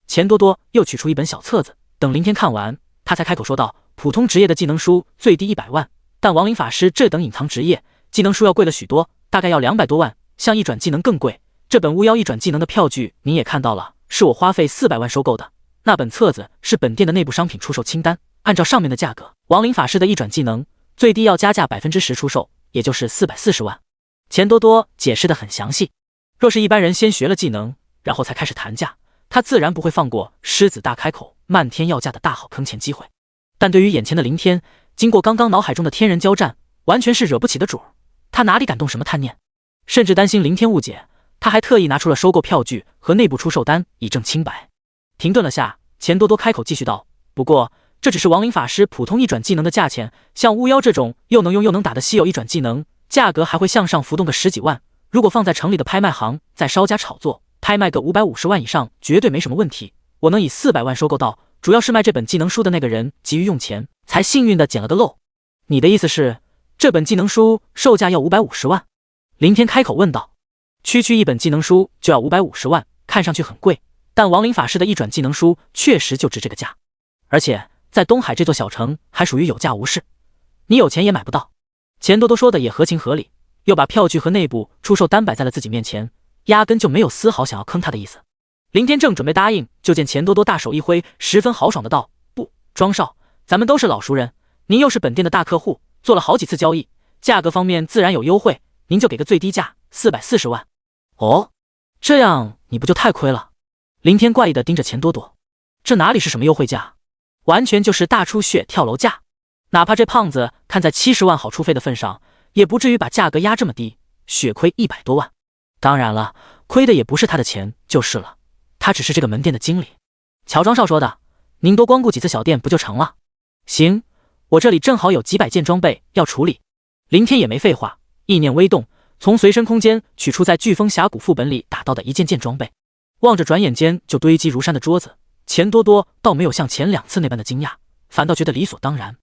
钱多多又取出一本小册子，等林天看完，他才开口说道：普通职业的技能书最低100万，但亡灵法师这等隐藏职业技能书要贵了许多，大概要200多万，像一转技能更贵。这本巫妖一转技能的票据您也看到了，是我花费400万收购的。那本册子是本店的内部商品出售清单，按照上面的价格，亡灵法师的一转技能最低要加价 10% 出售，也就是440万。钱多多解释得很详细，若是一般人先学了技能，然后才开始谈价，他自然不会放过狮子大开口漫天要价的大好坑钱机会。但对于眼前的林天，经过刚刚脑海中的天人交战，完全是惹不起的主儿，他哪里敢动什么贪念，甚至担心林天误解，他还特意拿出了收购票据和内部出售单以证清白。停顿了下，钱多多开口继续道：不过这只是亡灵法师普通一转技能的价钱，像巫妖这种又能用又能打的稀有一转技能，价格还会向上浮动个10几万，如果放在城里的拍卖行再稍加炒作，拍卖个550万以上绝对没什么问题。我能以400万收购到，主要是卖这本技能书的那个人急于用钱，才幸运的捡了个漏。你的意思是这本技能书售价要550万？林天开口问道。区一本技能书就要550万，看上去很贵，但亡灵法师的一转技能书确实就值这个价，而且在东海这座小城还属于有价无市，你有钱也买不到。钱多多说的也合情合理，又把票据和内部出售单摆在了自己面前，压根就没有丝毫想要坑他的意思。林天正准备答应，就见钱多多大手一挥，十分豪爽的道：不，庄少，咱们都是老熟人，您又是本店的大客户，做了好几次交易，价格方面自然有优惠，您就给个最低价440万。哦，这样你不就太亏了？林天怪异的盯着钱多多，这哪里是什么优惠价，完全就是大出血跳楼价。哪怕这胖子看在70万好处费的份上，也不至于把价格压这么低，血亏100多万。当然了，亏的也不是他的钱就是了，他只是这个门店的经理。乔庄少说的，您多光顾几次小店不就成了？行，我这里正好有几百件装备要处理。林天也没废话，意念微动，从随身空间取出在飓风峡谷副本里打到的一件装备。望着转眼间就堆积如山的桌子，钱多多倒没有像前2次那般的惊讶，反倒觉得理所当然。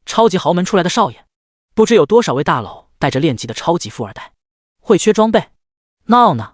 超级豪门出来的少爷，不知有多少位大佬带着练级的超级富二代，会缺装备？闹呢？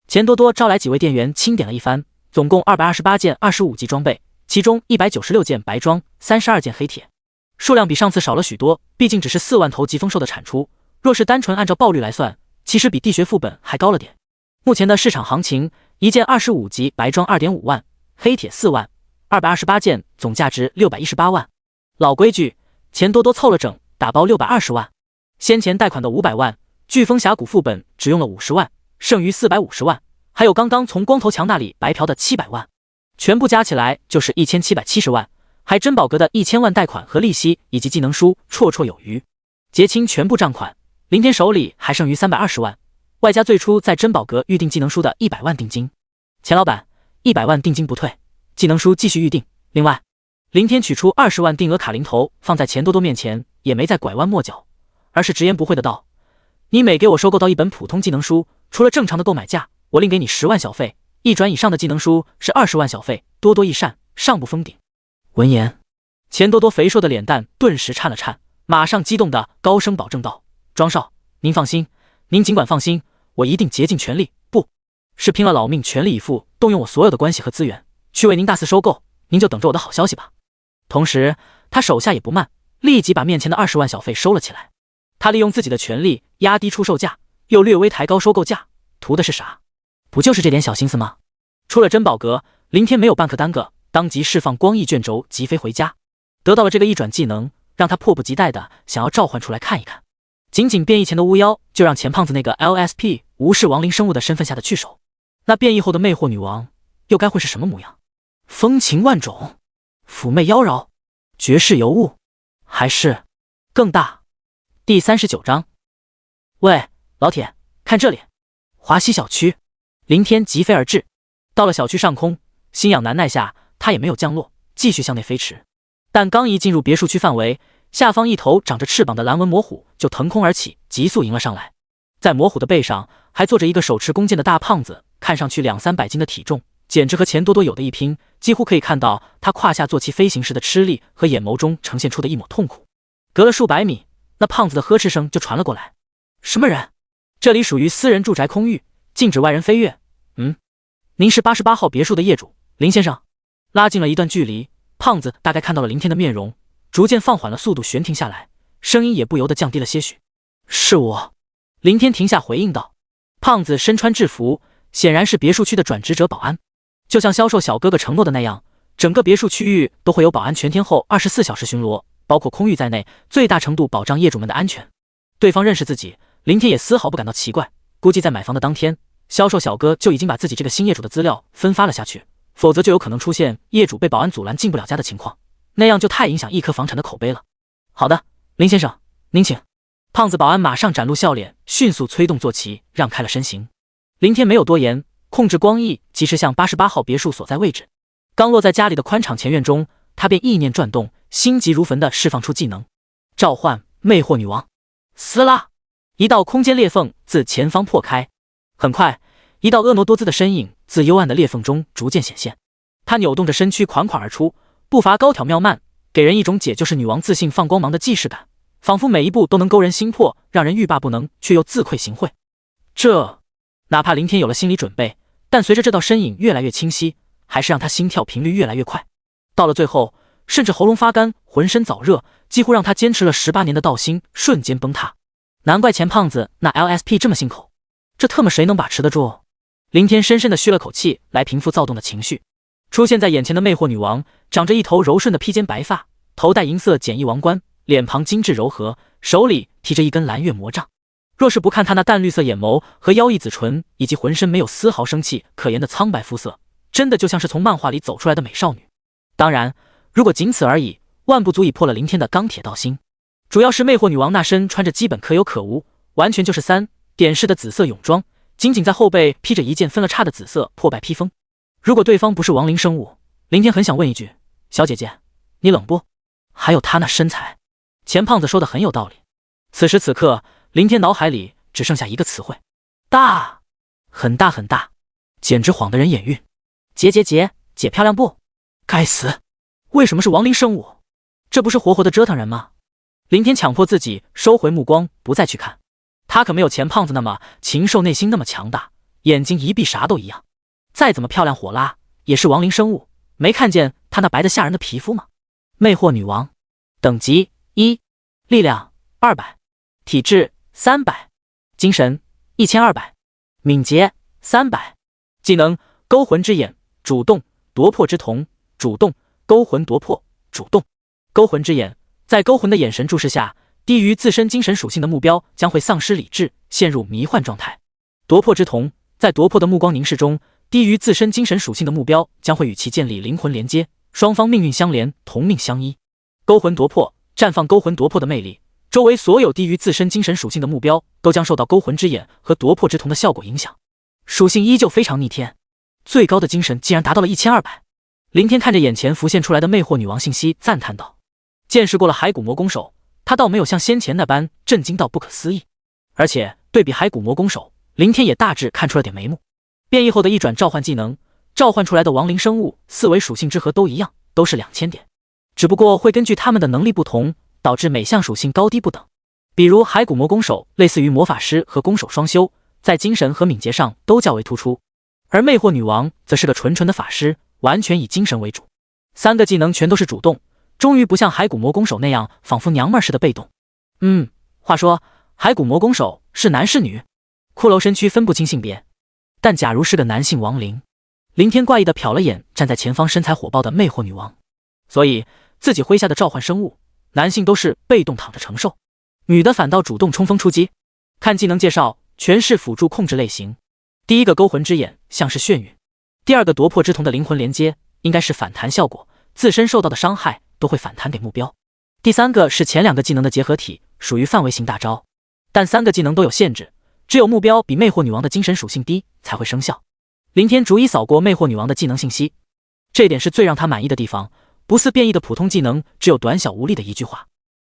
钱多多招来几位店员清点了一番，总共228件25级装备，其中196件白装，32件黑铁，数量比上次少了许多，毕竟只是4万头疾风兽的产出，若是单纯按照爆率来算，其实比地穴副本还高了点。目前的市场行情，一件25级白装 2.5 万，黑铁4万，228件，总价值618万。老规矩，钱多多凑了整，打包620万。先前贷款的500万，飓风峡谷副本只用了50万，剩余450万，还有刚刚从光头强那里白嫖的700万，全部加起来就是1770万，还珍宝阁的1000万贷款和利息以及技能书绰绰有余。结清全部账款，林天手里还剩余320万，外加最初在珍宝阁预定技能书的100万定金。钱老板，100万定金不退，技能书继续预定。另外，林天取出20万定额卡零头放在钱多多面前，也没再拐弯抹角，而是直言不讳的道：你每给我收购到一本普通技能书，除了正常的购买价，我另给你10万小费，一转以上的技能书是20万小费，多多益善，上不封顶。闻言，钱多多肥硕的脸蛋顿时颤了颤，马上激动的高声保证道：庄少，您放心，您尽管放心，我一定竭尽全力，不是拼了老命，全力以赴，动用我所有的关系和资源去为您大肆收购，您就等着我的好消息吧。同时，他手下也不慢，立即把面前的20万小费收了起来。他利用自己的权力压低出售价，又略微抬高收购价，图的是啥？不就是这点小心思吗？出了珍宝阁，林天没有半刻耽搁，当即释放光翼卷轴，疾飞回家。得到了这个一转技能，让他迫不及待的想要召唤出来看一看。仅仅变异前的巫妖，就让钱胖子那个 LSP 无视亡灵生物的身份下的去手。那变异后的魅惑女王，又该会是什么模样？风情万种，妩媚妖娆，绝世尤物，还是更大？第39章。喂，老铁，看这里！华西小区，林天疾飞而至，到了小区上空，心痒难耐下，他也没有降落，继续向内飞驰。但刚一进入别墅区范围，下方一头长着翅膀的蓝纹魔虎就腾空而起，急速迎了上来。在魔虎的背上还坐着一个手持弓箭的大胖子，看上去200-300斤的体重，简直和钱多多有的一拼，几乎可以看到他胯下坐骑飞行时的吃力和眼眸中呈现出的一抹痛苦。隔了数百米，那胖子的呵斥声就传了过来：什么人？这里属于私人住宅空域，禁止外人飞越。您是88号别墅的业主林先生？拉近了一段距离，胖子大概看到了林天的面容，逐渐放缓了速度，悬停下来，声音也不由得降低了些许。是我。林天停下回应道。胖子身穿制服，显然是别墅区的转职者保安。就像销售小哥哥承诺的那样，整个别墅区域都会有保安全天候24小时巡逻，包括空域在内，最大程度保障业主们的安全。对方认识自己，林天也丝毫不感到奇怪，估计在买房的当天，销售小哥就已经把自己这个新业主的资料分发了下去，否则就有可能出现业主被保安阻拦进不了家的情况，那样就太影响一颗房产的口碑了。好的，林先生，您请。胖子保安马上展露笑脸，迅速催动坐骑，让开了身形。林天没有多言，控制光翼及时向88号别墅所在位置。刚落在家里的宽敞前院中，他便意念转动，心急如焚地释放出技能，召唤魅惑女王。撕拉！一道空间裂缝自前方破开，很快，一道婀娜多姿的身影自幽暗的裂缝中逐渐显现。他扭动着身躯款款而出，步伐高挑妙曼，给人一种姐就是女王自信放光芒的既视感，仿佛每一步都能勾人心魄，让人欲罢不能，却又自愧形秽。哪怕林天有了心理准备，但随着这道身影越来越清晰，还是让他心跳频率越来越快。到了最后，甚至喉咙发干，浑身燥热，几乎让他坚持了18年的道心瞬间崩塌。难怪钱胖子那 LSP 这么信口，这特么谁能把持得住？林天深深地吁了口气，来平复躁动的情绪。出现在眼前的魅惑女王，长着一头柔顺的披肩白发，头戴银色简易王冠，脸庞精致柔和，手里提着一根蓝月魔杖。若是不看她那淡绿色眼眸和妖异紫唇，以及浑身没有丝毫生气可言的苍白肤色，真的就像是从漫画里走出来的美少女。当然，如果仅此而已，万不足以破了林天的钢铁道心。主要是魅惑女王那身穿着基本可有可无，完全就是3点式的紫色泳装，仅仅在后背披着一件分了叉的紫色破败披风。如果对方不是亡灵生物，林天很想问一句：小姐姐，你冷不？还有她那身材。钱胖子说的很有道理。此时此刻，林天脑海里只剩下一个词汇：大，很大很大，简直晃得人眼晕。姐漂亮不？该死，为什么是亡灵生物？这不是活活的折腾人吗？林天强迫自己收回目光，不再去看。他可没有钱胖子那么禽兽，内心那么强大，眼睛一闭啥都一样。再怎么漂亮火辣，也是亡灵生物，没看见他那白得吓人的皮肤吗？魅惑女王，等级1，力量200，体质300，精神1200，敏捷300，技能勾魂之眼，主动；夺魄之瞳，主动；勾魂夺魄，主动。勾魂之眼，在勾魂的眼神注视下，低于自身精神属性的目标将会丧失理智，陷入迷幻状态。夺魄之瞳，在夺魄的目光凝视中，低于自身精神属性的目标将会与其建立灵魂连接，双方命运相连，同命相依。勾魂夺魄，绽放勾魂夺魄的魅力，周围所有低于自身精神属性的目标都将受到勾魂之眼和夺魄之瞳的效果影响。属性依旧非常逆天，最高的精神竟然达到了1200。林天看着眼前浮现出来的魅惑女王信息，赞叹道：见识过了骸骨魔攻手，他倒没有像先前那般震惊到不可思议，而且对比骸骨魔攻手，林天也大致看出了点眉目。变异后的一转召唤技能，召唤出来的亡灵生物4维属性之和都一样，都是2000点，只不过会根据他们的能力不同，导致每项属性高低不等。比如骸骨魔攻手类似于魔法师和攻手双修，在精神和敏捷上都较为突出，而魅惑女王则是个纯纯的法师，完全以精神为主。3个技能全都是主动，终于不像骸骨魔攻手那样仿佛娘们似的被动。话说骸骨魔攻手是男是女？骷髅身躯分不清性别，但假如是个男性亡灵，林天怪异的瞟了眼站在前方身材火爆的魅惑女王，所以自己麾下的召唤生物，男性都是被动躺着承受，女的反倒主动冲锋出击。看技能介绍，全是辅助控制类型。第一个勾魂之眼像是眩晕，第二个夺魄之瞳的灵魂连接应该是反弹效果，自身受到的伤害都会反弹给目标。第三个是前2个技能的结合体，属于范围型大招，但3个技能都有限制，只有目标比魅惑女王的精神属性低才会生效。林天逐一扫过魅惑女王的技能信息，这点是最让他满意的地方，不似变异的普通技能只有短小无力的一句话。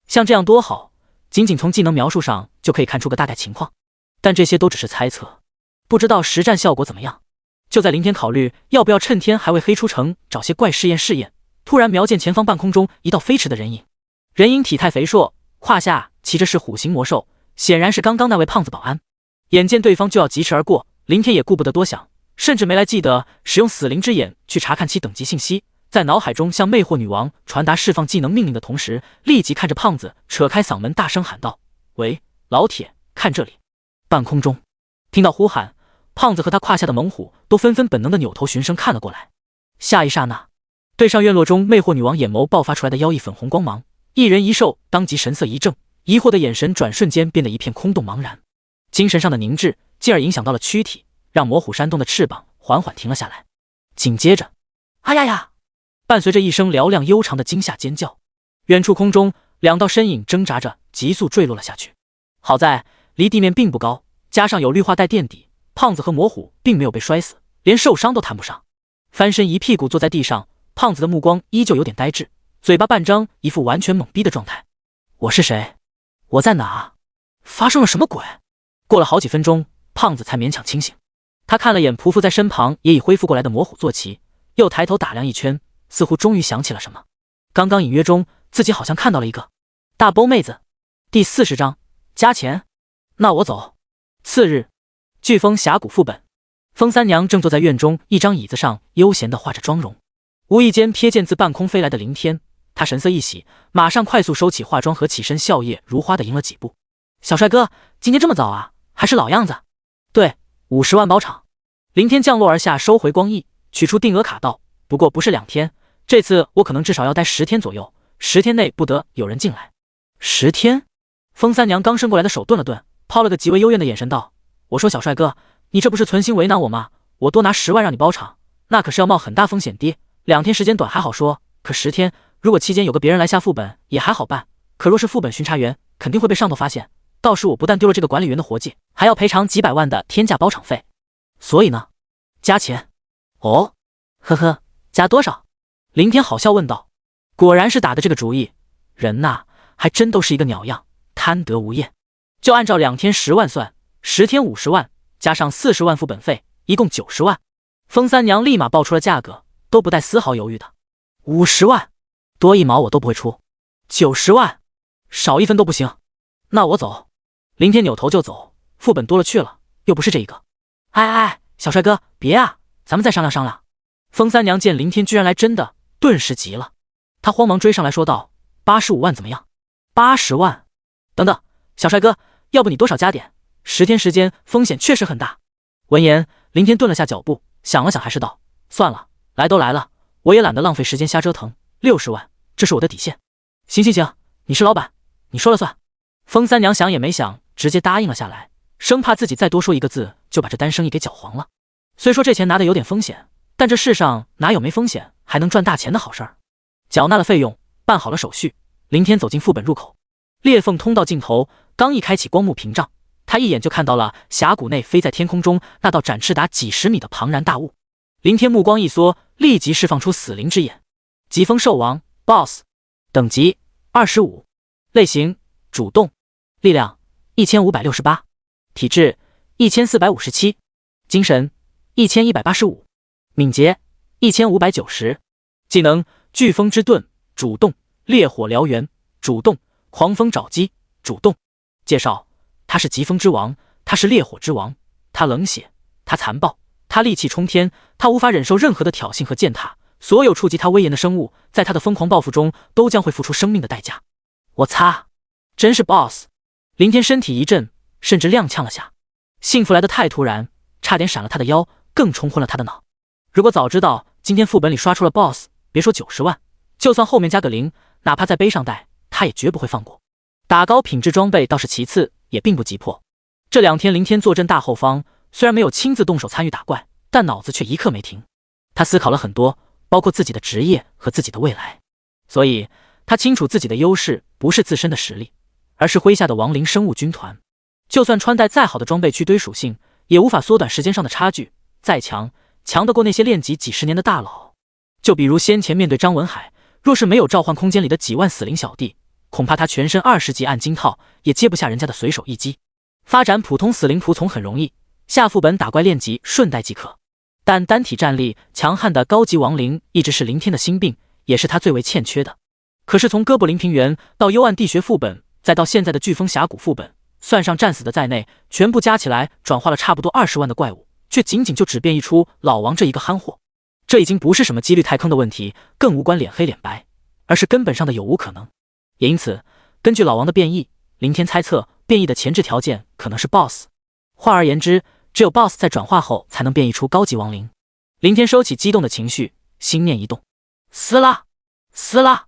像这样多好，仅仅从技能描述上就可以看出个大概情况，但这些都只是猜测，不知道实战效果怎么样。就在林天考虑要不要趁天还未黑出城找些怪试验试验，突然瞄见前方半空中一道飞驰的人影。人影体态肥硕，胯下骑着是虎形魔兽，显然是刚刚那位胖子保安。眼见对方就要疾驰而过，林天也顾不得多想，甚至没来记得使用死灵之眼去查看其等级信息，在脑海中向魅惑女王传达释放技能命令的同时，立即看着胖子扯开嗓门大声喊道：喂，老铁，看这里！半空中听到呼喊，胖子和他胯下的猛虎都纷纷本能的扭头循声看了过来。下一刹那，对上院落中魅惑女王眼眸爆发出来的妖异粉红光芒，一人一兽当即神色一怔，疑惑的眼神转瞬间变得一片空洞茫然。精神上的凝滞进而影响到了躯体，让魔虎扇动的翅膀缓缓停了下来。紧接着，哎呀呀！伴随着一声嘹亮悠长的惊吓尖叫，远处空中2道身影挣扎着急速坠落了下去。好在离地面并不高，加上有绿化带垫底，胖子和魔虎并没有被摔死，连受伤都谈不上。翻身一屁股坐在地上，胖子的目光依旧有点呆滞，嘴巴半张，一副完全懵逼的状态。我是谁？我在哪？发生了什么鬼？过了好几分钟，胖子才勉强清醒。他看了眼匍匐在身旁也已恢复过来的魔虎坐骑，又抬头打量一圈，似乎终于想起了什么。刚刚隐约中自己好像看到了一个大波妹子。第40章加钱，那我走。次日，飓风峡谷副本，风三娘正坐在院中一张椅子上悠闲地画着妆容，无意间瞥见自半空飞来的林天，她神色一喜，马上快速收起化妆盒，起身笑靥如花地迎了几步。小帅哥，今天这么早啊？还是老样子？对，50万包场。林天降落而下，收回光翼，取出定额卡道，不过不是2天，这次我可能至少要待10天左右，10天内不得有人进来。10天？风三娘刚伸过来的手顿了顿，抛了个极为幽怨的眼神道：我说小帅哥，你这不是存心为难我吗？我多拿10万让你包场，那可是要冒很大风险的。2天时间短还好说，可10天，如果期间有个别人来下副本也还好办，可若是副本巡查员，肯定会被上头发现，到时我不但丢了这个管理员的活计，还要赔偿几百万的天价包场费。所以呢，加钱。哦，呵呵，加多少？林天好笑问道。果然是打的这个主意，人呐，还真都是一个鸟样，贪得无厌。就按照2天10万算，10天50万，加上40万副本费，一共90万。风三娘立马报出了价格，都不带丝毫犹豫的。50万，多1毛我都不会出。90万，少1分都不行。那我走。林天扭头就走，副本多了去了，又不是这一个。哎，小帅哥，别啊，咱们再商量商量。风三娘见林天居然来真的，顿时急了，她慌忙追上来说道：85万怎么样？80万？等等，小帅哥，要不你多少加点？10天时间风险确实很大。闻言，林天顿了下脚步，想了想，还是道：“算了，来都来了，我也懒得浪费时间瞎折腾。60万，这是我的底线。行行行，你是老板，你说了算。”风三娘想也没想，直接答应了下来，生怕自己再多说一个字就把这单生意给搅黄了。虽说这钱拿的有点风险，但这世上哪有没风险还能赚大钱的好事儿？缴纳了费用，办好了手续，林天走进副本入口。裂缝通道尽头，刚一开启光幕屏障，他一眼就看到了峡谷内飞在天空中那道展翅达几10米的庞然大物。林天目光一缩，立即释放出死灵之眼。疾风兽王 BOSS 等级25，类型主动，力量1568，体质1457，精神1185，敏捷1590，技能飓风之盾主动，烈火燎原主动，狂风爪击主动。介绍：他是疾风之王，他是烈火之王，他冷血，他残暴，他戾气冲天，他无法忍受任何的挑衅和践踏，所有触及他威严的生物在他的疯狂报复中都将会付出生命的代价。我擦，真是 BOSS！ 林天身体一震，甚至踉跄了下。幸福来得太突然，差点闪了他的腰，更冲昏了他的脑。如果早知道今天副本里刷出了 BOSS， 别说90万，就算后面加个0，哪怕再背上带，他也绝不会放过。打高品质装备倒是其次，也并不急迫。这2天林天坐镇大后方，虽然没有亲自动手参与打怪，但脑子却一刻没停。他思考了很多，包括自己的职业和自己的未来。所以他清楚自己的优势不是自身的实力，而是麾下的亡灵生物军团。就算穿戴再好的装备去堆属性，也无法缩短时间上的差距。再强，强得过那些练级几10年的大佬。就比如先前面对张文海，若是没有召唤空间里的几万死灵小弟，恐怕他全身20级暗金套也接不下人家的随手一击。发展普通死灵仆从很容易，下副本打怪练级顺带即可。但单体战力强悍的高级亡灵一直是林天的心病，也是他最为欠缺的。可是从哥布林平原到幽暗地穴副本，再到现在的飓风峡谷副本，算上战死的在内，全部加起来转化了差不多20万的怪物，却仅仅就只变异出老王这一个憨货。这已经不是什么几率太坑的问题，更无关脸黑脸白，而是根本上的有无可能。也因此，根据老王的变异，林天猜测变异的前置条件可能是 BOSS。 换而言之，只有 BOSS 在转化后才能变异出高级亡灵。林天收起激动的情绪，心念一动，撕拉撕拉，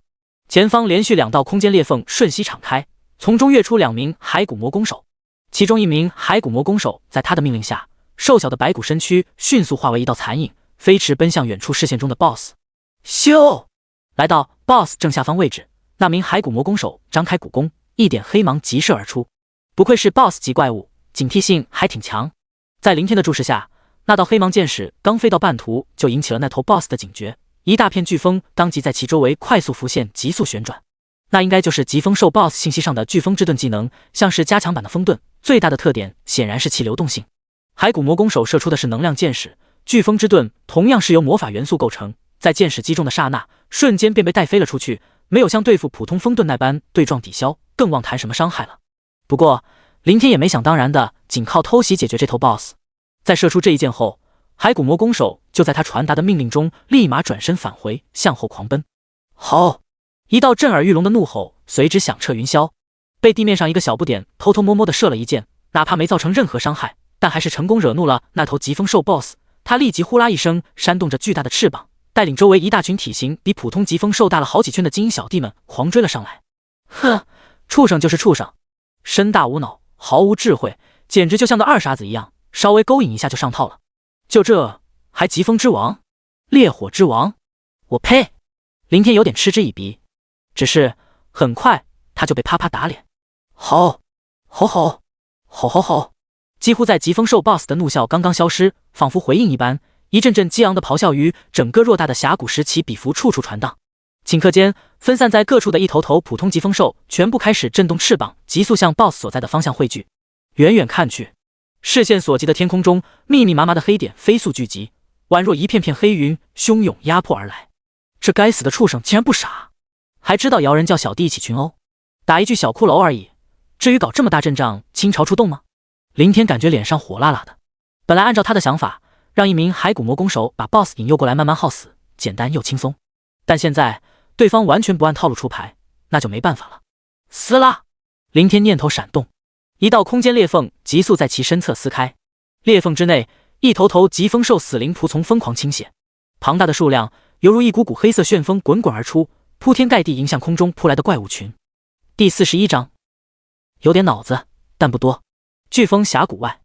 前方连续2道空间裂缝瞬息敞开，从中跃出2名骸骨魔弓手。其中一名骸骨魔弓手在他的命令下，瘦小的白骨身躯迅速化为一道残影，飞驰奔向远处视线中的 BOSS。 咻！来到 BOSS 正下方位置，那名骸骨魔弓手张开骨弓，一点黑芒急射而出。不愧是 BOSS 级怪物，警惕性还挺强。在林天的注视下，那道黑芒箭矢刚飞到半途，就引起了那头 BOSS 的警觉。一大片飓风当即在其周围快速浮现，急速旋转。那应该就是疾风兽 BOSS 信息上的飓风之盾技能，像是加强版的风盾，最大的特点显然是其流动性。骸骨魔弓手射出的是能量箭矢，飓风之盾同样是由魔法元素构成，在箭矢击中的刹那，瞬间便被带飞了出去，没有像对付普通风盾那般对撞抵消，更妄谈什么伤害了。不过林天也没想当然的仅靠偷袭解决这头 BOSS。 在射出这一箭后，骸骨魔弓手就在他传达的命令中立马转身返回，向后狂奔。吼！一道震耳欲聋的怒吼随之响彻云霄。被地面上一个小不点偷偷摸摸的射了一箭，哪怕没造成任何伤害，但还是成功惹怒了那头疾风兽 BOSS。 他立即呼啦一声扇动着巨大的翅膀，带领周围一大群体型比普通疾风兽大了好几圈的精英小弟们狂追了上来。哼，畜生就是畜生，身大无脑，毫无智慧，简直就像个二傻子一样，稍微勾引一下就上套了。就这还疾风之王，烈火之王，我呸！林天有点嗤之以鼻，只是很快他就被啪啪打脸。吼吼吼吼吼吼！几乎在疾风兽 BOSS 的怒笑刚刚消失，仿佛回应一般，一阵阵激昂的咆哮于整个偌大的峡谷时期比弗处处传荡。顷刻间，分散在各处的一头头普通疾风兽全部开始震动翅膀，急速向 BOSS 所在的方向汇聚。远远看去，视线所及的天空中，密密麻麻的黑点飞速聚集，宛若一片片黑云汹涌压迫而来。这该死的畜生竟然不傻，还知道摇人叫小弟一起群殴，打一具小骷髅而已，至于搞这么大阵仗，倾巢出动吗？林天感觉脸上火辣辣的。本来按照他的想法，让一名骸骨魔弓手把 BOSS 引诱过来慢慢耗死，简单又轻松。但现在对方完全不按套路出牌，那就没办法了。撕拉！林天念头闪动，一道空间裂缝急速在其身侧撕开，裂缝之内一头头疾风兽死灵仆从疯狂倾泻，庞大的数量犹如一股股黑色旋风滚滚而出，铺天盖地迎向空中扑来的怪物群。第41章，有点脑子，但不多。飓风峡谷外，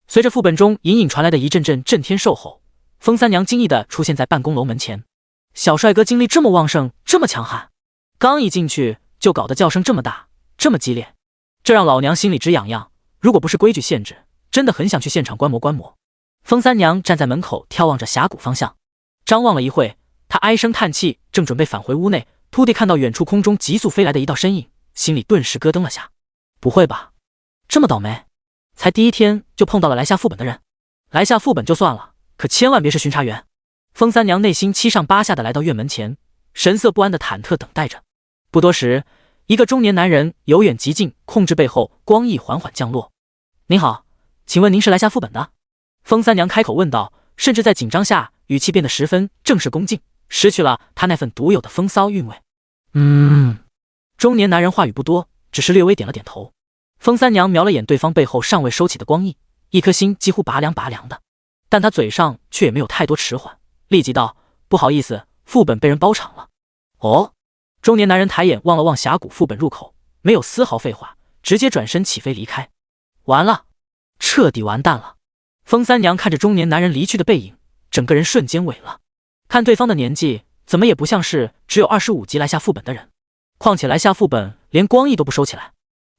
随着副本中隐隐传来的一阵阵震天兽吼，风三娘惊异地出现在办公楼门前。小帅哥精力这么旺盛，这么强悍，刚一进去就搞得叫声这么大，这么激烈，这让老娘心里直痒痒。如果不是规矩限制，真的很想去现场观摩观摩。风三娘站在门口眺望着峡谷方向，张望了一会，她唉声叹气，正准备返回屋内，突地看到远处空中急速飞来的一道身影，心里顿时咯噔了下。不会吧，这么倒霉，才第一天就碰到了来下副本的人。来下副本就算了，可千万别是巡查员。风三娘内心七上八下的来到院门前，神色不安的忐忑等待着。不多时，一个中年男人由远及近控制背后光翼缓缓降落。您好，请问您是来下副本的？风三娘开口问道，甚至在紧张下语气变得十分正式恭敬，失去了她那份独有的风骚韵味。中年男人话语不多，只是略微点了点头。风三娘瞄了眼对方背后尚未收起的光翼，一颗心几乎拔凉拔凉的，但她嘴上却也没有太多迟缓，立即道：不好意思，副本被人包场了。哦。中年男人抬眼望了望峡谷副本入口，没有丝毫废话，直接转身起飞离开。完了，彻底完蛋了。风三娘看着中年男人离去的背影，整个人瞬间萎了。看对方的年纪，怎么也不像是只有25级来下副本的人，况且来下副本连光翼都不收起来，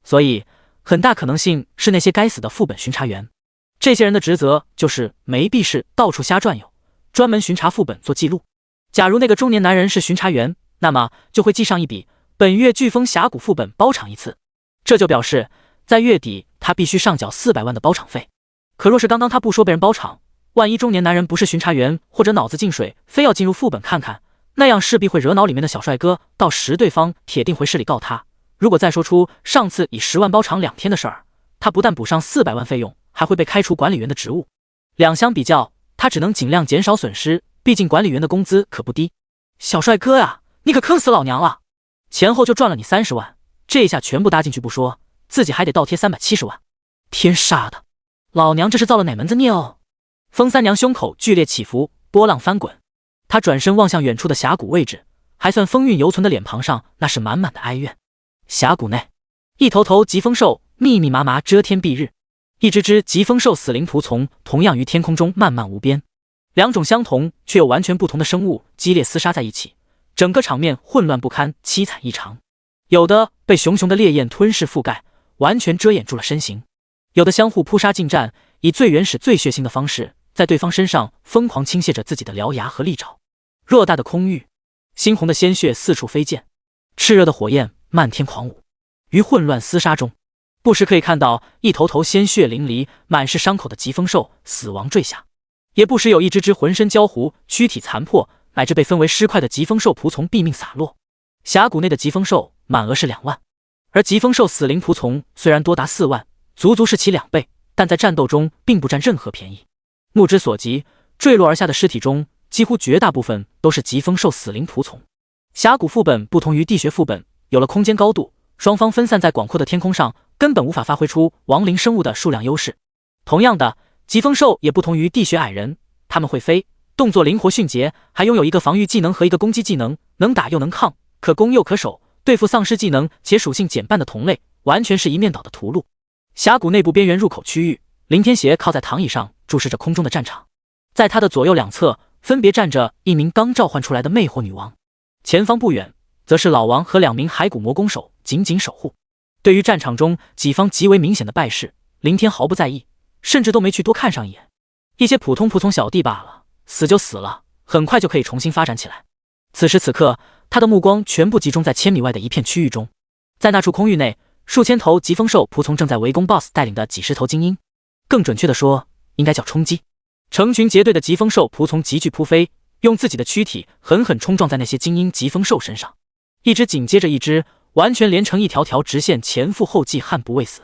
所以很大可能性是那些该死的副本巡查员。这些人的职责就是没必事到处瞎转悠，专门巡查副本做记录。假如那个中年男人是巡查员，那么就会记上一笔本月飓风峡谷副本包场一次，这就表示在月底他必须上缴400万的包场费。可若是刚刚他不说被人包场，万一中年男人不是巡查员或者脑子进水，非要进入副本看看，那样势必会惹恼里面的小帅哥，到时对方铁定会市里告他。如果再说出上次以10万包场2天的事儿，他不但补上400万费用，还会被开除管理员的职务。两相比较，他只能尽量减少损失，毕竟管理员的工资可不低。小帅哥呀，你可坑死老娘了！前后就赚了你30万，这一下全部搭进去不说，自己还得倒贴370万。天杀的，老娘这是造了哪门子孽哦！风三娘胸口剧烈起伏，波浪翻滚。她转身望向远处的峡谷位置，还算风韵犹存的脸庞上那是满满的哀怨。峡谷内，一头头疾风兽密密麻麻遮天蔽日，一只只疾风兽死灵仆从同样于天空中漫漫无边。两种相同却又完全不同的生物激烈厮杀在一起，整个场面混乱不堪，凄惨异常。有的被熊熊的烈焰吞噬覆盖，完全遮掩住了身形；有的相互扑杀近战，以最原始最血腥的方式在对方身上疯狂倾泻着自己的獠牙和利爪。偌大的空域，猩红的鲜血四处飞溅，炽热的火焰漫天狂舞。于混乱厮杀中，不时可以看到一头头鲜血淋漓、满是伤口的疾风兽死亡坠下，也不时有一只只浑身焦糊、躯体残破乃至被分为尸块的疾风兽仆从毙命洒落。峡谷内的疾风兽满额是2万，而疾风兽死灵仆从虽然多达4万，足足是其2倍，但在战斗中并不占任何便宜。目之所及，坠落而下的尸体中几乎绝大部分都是疾风兽死灵仆从。峡谷副本不同于地穴副本，有了空间高度，双方分散在广阔的天空上，根本无法发挥出亡灵生物的数量优势。同样的，疾风兽也不同于地穴矮人，他们会飞，动作灵活迅捷，还拥有一个防御技能和一个攻击技能，能打又能抗，可攻又可守，对付丧尸技能且属性减半的同类，完全是一面倒的屠戮。峡谷内部边缘入口区域，林天邪靠在躺椅上注视着空中的战场，在他的左右两侧分别站着一名刚召唤出来的魅惑女王，前方不远则是老王和2名骸骨魔弓手紧紧守护。对于战场中己方极为明显的败势，林天毫不在意，甚至都没去多看上一眼。一些普通仆从小弟罢了，死就死了，很快就可以重新发展起来。此时此刻，他的目光全部集中在1000米外的一片区域中，在那处空域内，数千头疾风兽仆从正在围攻 BOSS 带领的几十头精英，更准确的说，应该叫冲击。成群结队的疾风兽仆从急剧扑飞，用自己的躯体狠狠冲撞在那些精英疾风兽身上，一只紧接着一只，完全连成一条条直线，前赴后继，悍不畏死。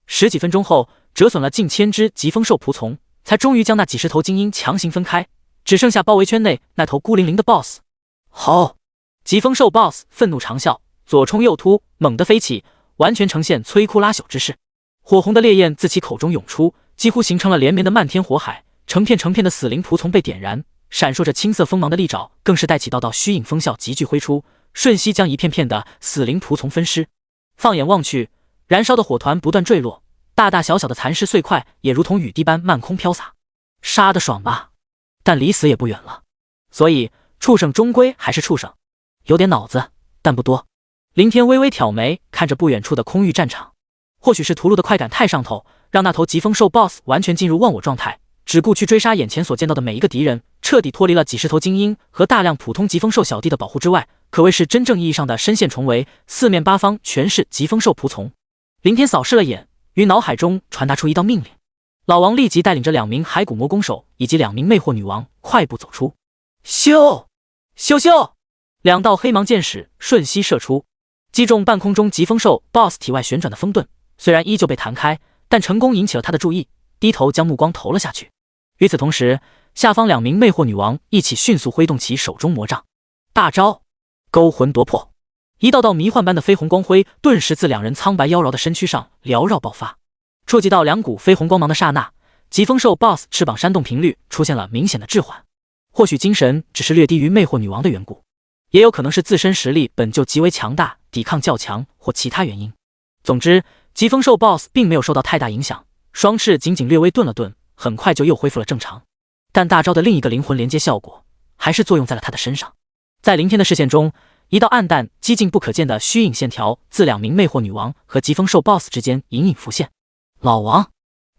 10几分钟后，折损了近1000只疾风兽仆从，才终于将那几十头精英强行分开，只剩下包围圈内那头孤零零的 BOSS。 好！疾风兽 BOSS 愤怒长啸，左冲右突，猛地飞起，完全呈现摧枯拉朽之势。火红的烈焰自其口中涌出，几乎形成了连绵的漫天火海，成片成片的死灵仆从被点燃，闪烁着青色锋芒的利爪更是带起道道虚影风效急剧挥出，瞬息将一片片的死灵仆从分尸。放眼望去，燃烧的火团不断坠落，大大小小的残尸碎块也如同雨滴般漫空飘洒。杀得爽吧，但离死也不远了。所以畜生终归还是畜生，有点脑子，但不多。林天微微挑眉，看着不远处的空域战场。或许是屠戮的快感太上头，让那头疾风兽 BOSS 完全进入忘我状态，只顾去追杀眼前所见到的每一个敌人，彻底脱离了几十头精英和大量普通疾风兽小弟的保护之外，可谓是真正意义上的身陷重围，四面八方全是疾风兽仆从。林天扫视了眼，于脑海中传达出一道命令。老王立即带领着2名骸骨魔弓手以及2名魅惑女王快步走出。咻咻咻，2道黑芒箭矢瞬息射出，击中半空中疾风兽 BOSS 体外旋转的风盾，虽然依旧被弹开，但成功引起了他的注意，低头将目光投了下去。与此同时，下方2名魅惑女王一起迅速挥动起手中魔杖，大招勾魂夺魄，一道道迷幻般的绯红光辉顿时自2人苍白妖娆的身躯上缭绕爆发。触及到2股绯红光芒的刹那，疾风兽 BOSS 翅膀扇动频率出现了明显的滞缓。或许精神只是略低于魅惑女王的缘故，也有可能是自身实力本就极为强大，抵抗较强或其他原因。总之，疾风兽 BOSS 并没有受到太大影响，双翅仅仅略微顿了顿，很快就又恢复了正常。但大招的另一个灵魂连接效果还是作用在了他的身上。在林天的视线中，一道暗淡几近不可见的虚影线条自2名魅惑女王和疾风兽 BOSS 之间隐隐浮现。老王，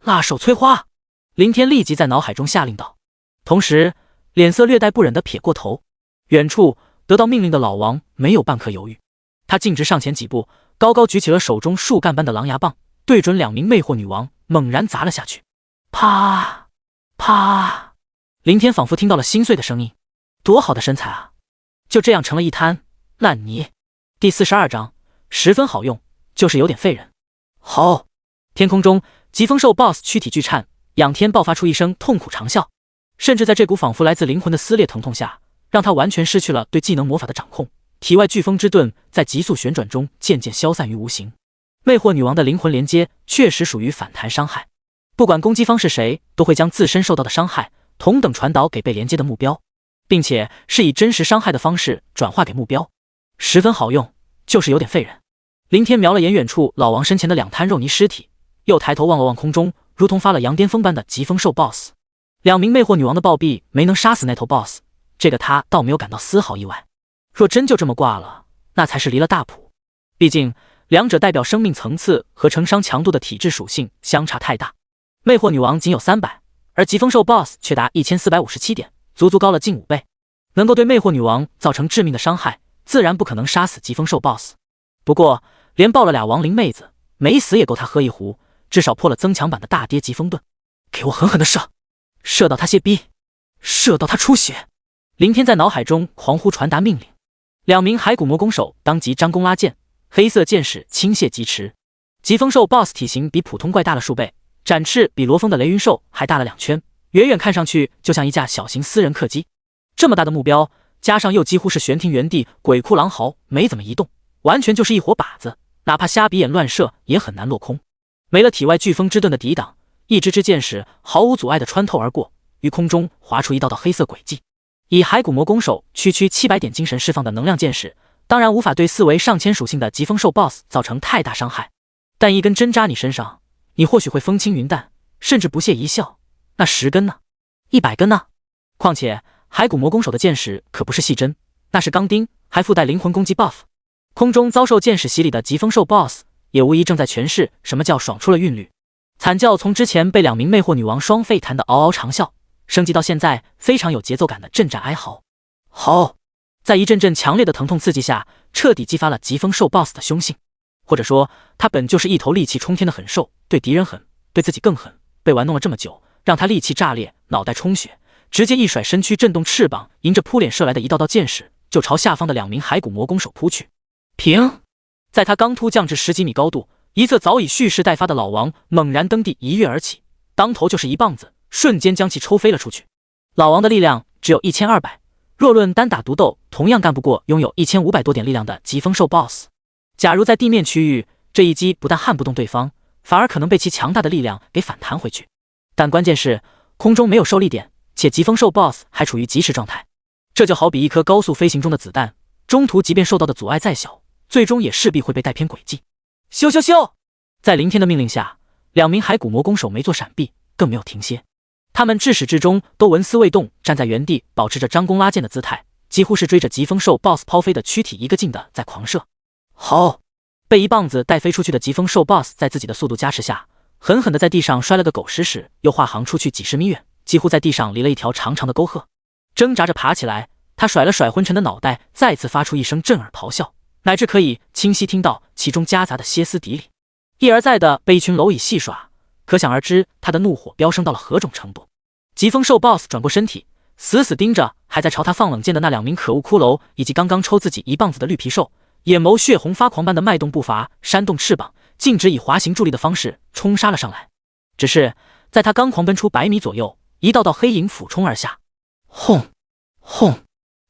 辣手摧花！林天立即在脑海中下令道，同时脸色略带不忍地撇过头。远处得到命令的老王没有半刻犹豫，他径直上前几步，高高举起了手中树干般的狼牙棒，对准2名魅惑女王猛然砸了下去。啪啪！林天仿佛听到了心碎的声音，多好的身材啊，就这样成了一滩烂泥。第42章，十分好用，就是有点废人。好！天空中，疾风兽 BOSS 躯体剧颤，仰天爆发出一声痛苦长啸，甚至在这股仿佛来自灵魂的撕裂疼痛下，让他完全失去了对技能魔法的掌控。体外飓风之盾在急速旋转中渐渐消散于无形。魅惑女王的灵魂连接确实属于反弹伤害，不管攻击方是谁，都会将自身受到的伤害同等传导给被连接的目标，并且是以真实伤害的方式转化给目标，十分好用，就是有点废人。林天瞄了眼远处老王身前的2滩肉泥尸体，又抬头望了望空中如同发了羊癫疯般的疾风兽 BOSS。 2名魅惑女王的暴毙没能杀死那头 BOSS， 这个他倒没有感到丝毫意外。若真就这么挂了，那才是离了大谱。毕竟2者代表生命层次和承伤强度的体质属性相差太大。魅惑女王仅有300，而疾风兽 BOSS 却达1457点，足足高了近5倍。能够对魅惑女王造成致命的伤害，自然不可能杀死疾风兽 BOSS。 不过连爆了2亡灵妹子，没死也够他喝一壶，至少破了增强版的大跌疾风盾。给我狠狠的射，射到他泄逼，射到他出血！林天在脑海中狂呼传达命令。2名骸骨魔弓手当即张弓拉箭，黑色箭矢倾泻疾驰。疾风兽 BOSS 体型比普通怪大了数倍，展翅比罗峰的雷云兽还大了2圈，远远看上去就像一架小型私人客机。这么大的目标，加上又几乎是悬停原地，鬼哭狼嚎，没怎么移动，完全就是一伙靶子，哪怕瞎比眼乱射也很难落空。没了体外飓风之盾的抵挡，一支支箭矢毫无阻碍地穿透而过，于空中划出一道道黑色轨迹。以骸骨魔弓手区700点精神释放的能量箭矢，当然无法对4维上千属性的疾风兽 BOSS 造成太大伤害，但一根针扎你身上，你或许会风轻云淡，甚至不屑一笑。那10根呢？100根呢？况且骸骨魔弓手的箭矢可不是细针，那是钢钉，还附带灵魂攻击 buff。 空中遭受箭矢洗礼的疾风兽 BOSS 也无疑正在诠释什么叫爽出了韵律。惨叫从之前被2名魅惑女王双肺弹的嗷嗷长啸，升级到现在非常有节奏感的阵战哀嚎。好，在一阵阵强烈的疼痛刺激下，彻底激发了疾风兽 BOSS 的凶性。或者说，他本就是一头戾气冲天的狠兽，对敌人狠，对自己更狠。被玩弄了这么久，让他戾气炸裂，脑袋充血，直接一甩身躯，震动翅膀，迎着扑脸射来的一道道箭矢，就朝下方的2名骸骨魔弓手扑去。停！在他刚突降至10几米高度，一侧早已蓄势待发的老王猛然登地，一跃而起，当头就是一棒子，瞬间将其抽飞了出去。老王的力量只有1200，若论单打独斗，同样干不过拥有1500多点力量的疾风兽 BOSS。 假如在地面区域，这一击不但撼不动对方，反而可能被其强大的力量给反弹回去。但关键是，空中没有受力点，且疾风兽 BOSS 还处于疾驰状态。这就好比一颗高速飞行中的子弹，中途即便受到的阻碍再小，最终也势必会被带偏轨迹。咻咻咻！在凌天的命令下，2名骸骨魔弓手没做闪避，更没有停歇。他们至始至终都纹丝未动，站在原地，保持着张弓拉箭的姿态，几乎是追着疾风兽 BOSS 抛飞的躯体一个劲的在狂射。吼！被一棒子带飞出去的疾风兽 BOSS 在自己的速度加持下，狠狠地在地上摔了个狗屎屎，又划航出去几十米远，几乎在地上离了一条长长的沟壑。挣扎着爬起来，他甩了甩昏沉的脑袋，再次发出一声震耳咆哮，乃至可以清晰听到其中夹杂的歇斯底里。一而再的被一群蝼蚁戏耍，可想而知他的怒火飙升到了何种程度。疾风兽 BOSS 转过身体，死死盯着还在朝他放冷箭的那2名可恶骷髅，以及刚刚抽自己一棒子的绿皮兽，眼眸血红发狂般的迈动步伐，扇动翅膀，径直以滑行助力的方式冲杀了上来。只是在他刚狂奔出100米左右，一道道黑影俯冲而下，轰轰！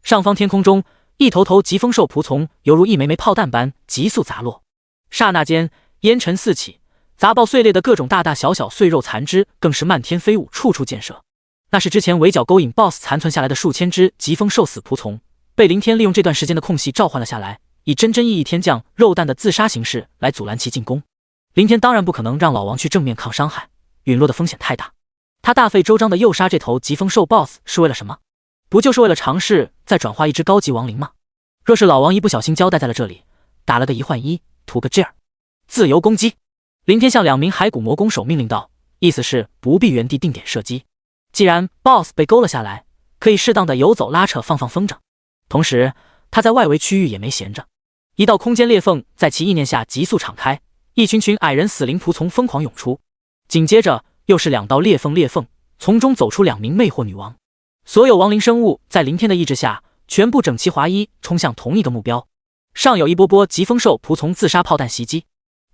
上方天空中，一头头疾风兽仆从犹如一枚枚炮弹般急速砸落，刹那间烟尘四起，砸爆碎裂的各种大大小小碎肉残肢更是漫天飞舞，处处溅射。那是之前围剿勾引 BOSS 残存下来的数千只疾风兽死仆从，被凌天利用这段时间的空隙召唤了下来，以真真意义天降肉弹的自杀形式来阻拦其进攻。凌天当然不可能让老王去正面抗伤害，陨落的风险太大。他大费周章的诱杀这头疾风兽 BOSS 是为了什么？不就是为了尝试再转化一只高级亡灵吗？若是老王一不小心交代在了这里，打了个1换1，图个劲儿，自由攻击。凌天向2名骸骨魔弓手命令道，意思是不必原地定点射击。既然 BOSS 被勾了下来，可以适当的游走拉扯放风筝。同时他在外围区域也没闲着，一道空间裂缝在其意念下急速敞开，一群群矮人死灵仆从疯狂涌出，紧接着又是2道裂缝，从中走出2名魅惑女王。所有亡灵生物在凌天的意志下全部整齐划一，冲向同一个目标。上有一波波疾风兽仆从自杀炮弹袭击，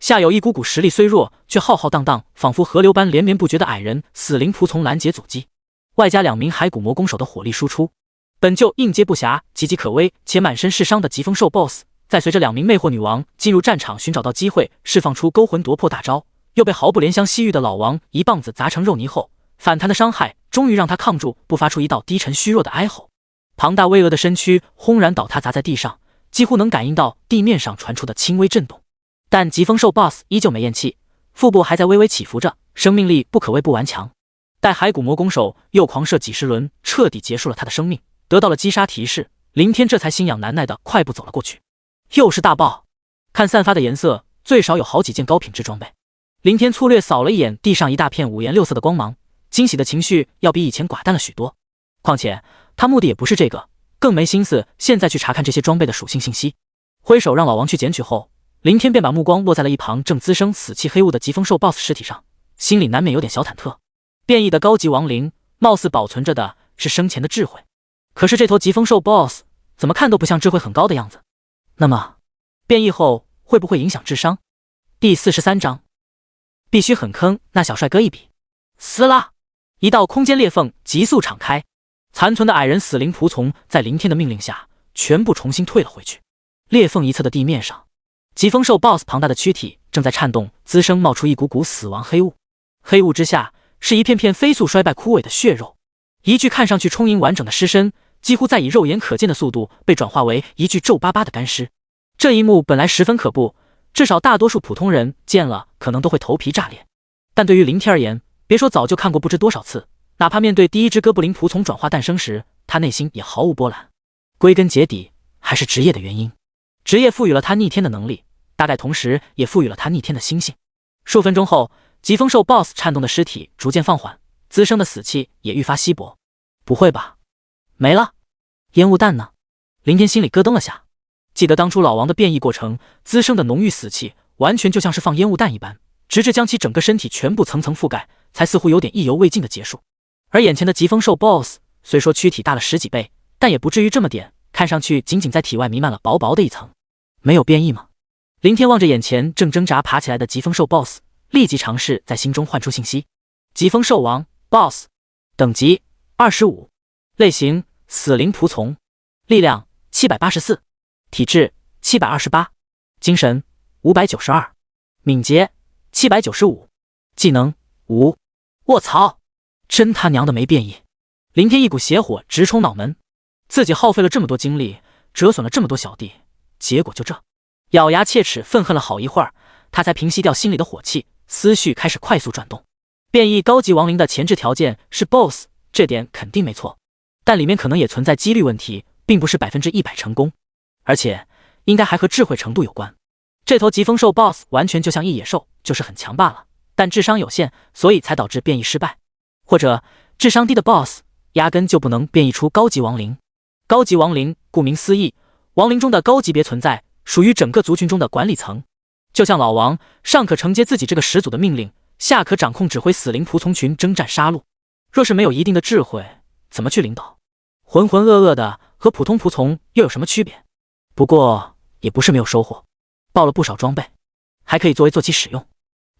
下有一股股实力虽弱却浩浩荡荡仿佛河流般连绵不绝的矮人死灵仆从拦截阻击，外加2名骸骨魔弓手的火力输出，本就应接不暇岌岌可危且满身是伤的疾风兽 BOSS， 在随着2名魅惑女王进入战场寻找到机会释放出勾魂夺魄大招，又被毫不怜香惜玉的老王一棒子砸成肉泥后，反弹的伤害终于让他抗住不发出一道低沉虚弱的哀吼。庞大巍峨的身躯轰然倒塌砸在地上，几乎能感应到地面上传出的轻微震动。但疾风兽 BOSS 依旧没咽气，腹部还在微微起伏着，生命力不可谓不顽强。待骸骨魔弓手又狂射几十轮，彻底结束了他的生命，得到了击杀提示，凌天这才心痒难耐的快步走了过去。又是大爆，看散发的颜色，最少有好几件高品质装备。凌天粗略扫了一眼地上一大片五颜六色的光芒，惊喜的情绪要比以前寡淡了许多。况且他目的也不是这个，更没心思现在去查看这些装备的属性信息。挥手让老王去捡取后，凌天便把目光落在了一旁正滋生死气黑雾的疾风兽 BOSS 尸体上，心里难免有点小忐忑。变异的高级亡灵貌似保存着的是生前的智慧，可是这头疾风兽 BOSS 怎么看都不像智慧很高的样子。那么变异后会不会影响智商？第43章必须狠坑那小帅哥一笔。撕拉！一道空间裂缝急速敞开，残存的矮人死灵仆从在凌天的命令下全部重新退了回去。裂缝一侧的地面上，疾风兽 BOSS 庞大的躯体正在颤动，滋生冒出一股股死亡黑雾，黑雾之下是一片片飞速衰败枯萎的血肉，一具看上去充盈完整的尸身几乎在以肉眼可见的速度被转化为一具皱巴巴的干尸。这一幕本来十分可怖，至少大多数普通人见了可能都会头皮炸裂，但对于凌天而言，别说早就看过不知多少次，哪怕面对第一只哥布林仆从转化诞生时，他内心也毫无波澜。归根结底还是职业的原因，职业赋予了他逆天的能力，大概同时也赋予了他逆天的心性。数分钟后，疾风兽 BOSS 颤动的尸体逐渐放缓，滋生的死气也愈发稀薄。不会吧，没了？烟雾弹呢？凌天心里咯噔了下，记得当初老王的变异过程，滋生的浓郁死气完全就像是放烟雾弹一般，直至将其整个身体全部层层覆盖，才似乎有点意犹未尽的结束。而眼前的疾风兽 BOSS 虽说躯体大了10几倍，但也不至于这么点，看上去仅仅在体外弥漫了薄薄的一层。没有变异吗？凌天望着眼前正挣扎爬起来的疾风兽 BOSS， 立即尝试在心中唤出信息。疾风兽王 BOSS， 等级25，类型死灵仆从，力量784，体质728，精神592，敏捷795，技能无。卧槽！真他娘的没变异！林天一股邪火直冲脑门，自己耗费了这么多精力，折损了这么多小弟，结果就这。咬牙切齿愤恨了好一会儿，他才平息掉心里的火气，思绪开始快速转动。变异高级亡灵的前置条件是 BOSS， 这点肯定没错，但里面可能也存在几率问题，并不是100%成功，而且应该还和智慧程度有关。这头疾风兽 BOSS 完全就像一野兽，就是很强罢了，但智商有限，所以才导致变异失败。或者智商低的 BOSS 压根就不能变异出高级亡灵。高级亡灵顾名思义，亡灵中的高级别存在，属于整个族群中的管理层。就像老王，上可承接自己这个始祖的命令，下可掌控指挥死灵仆从群征战杀戮。若是没有一定的智慧，怎么去领导？浑浑噩噩的和普通仆从又有什么区别？不过也不是没有收获，爆了不少装备，还可以作为坐骑使用。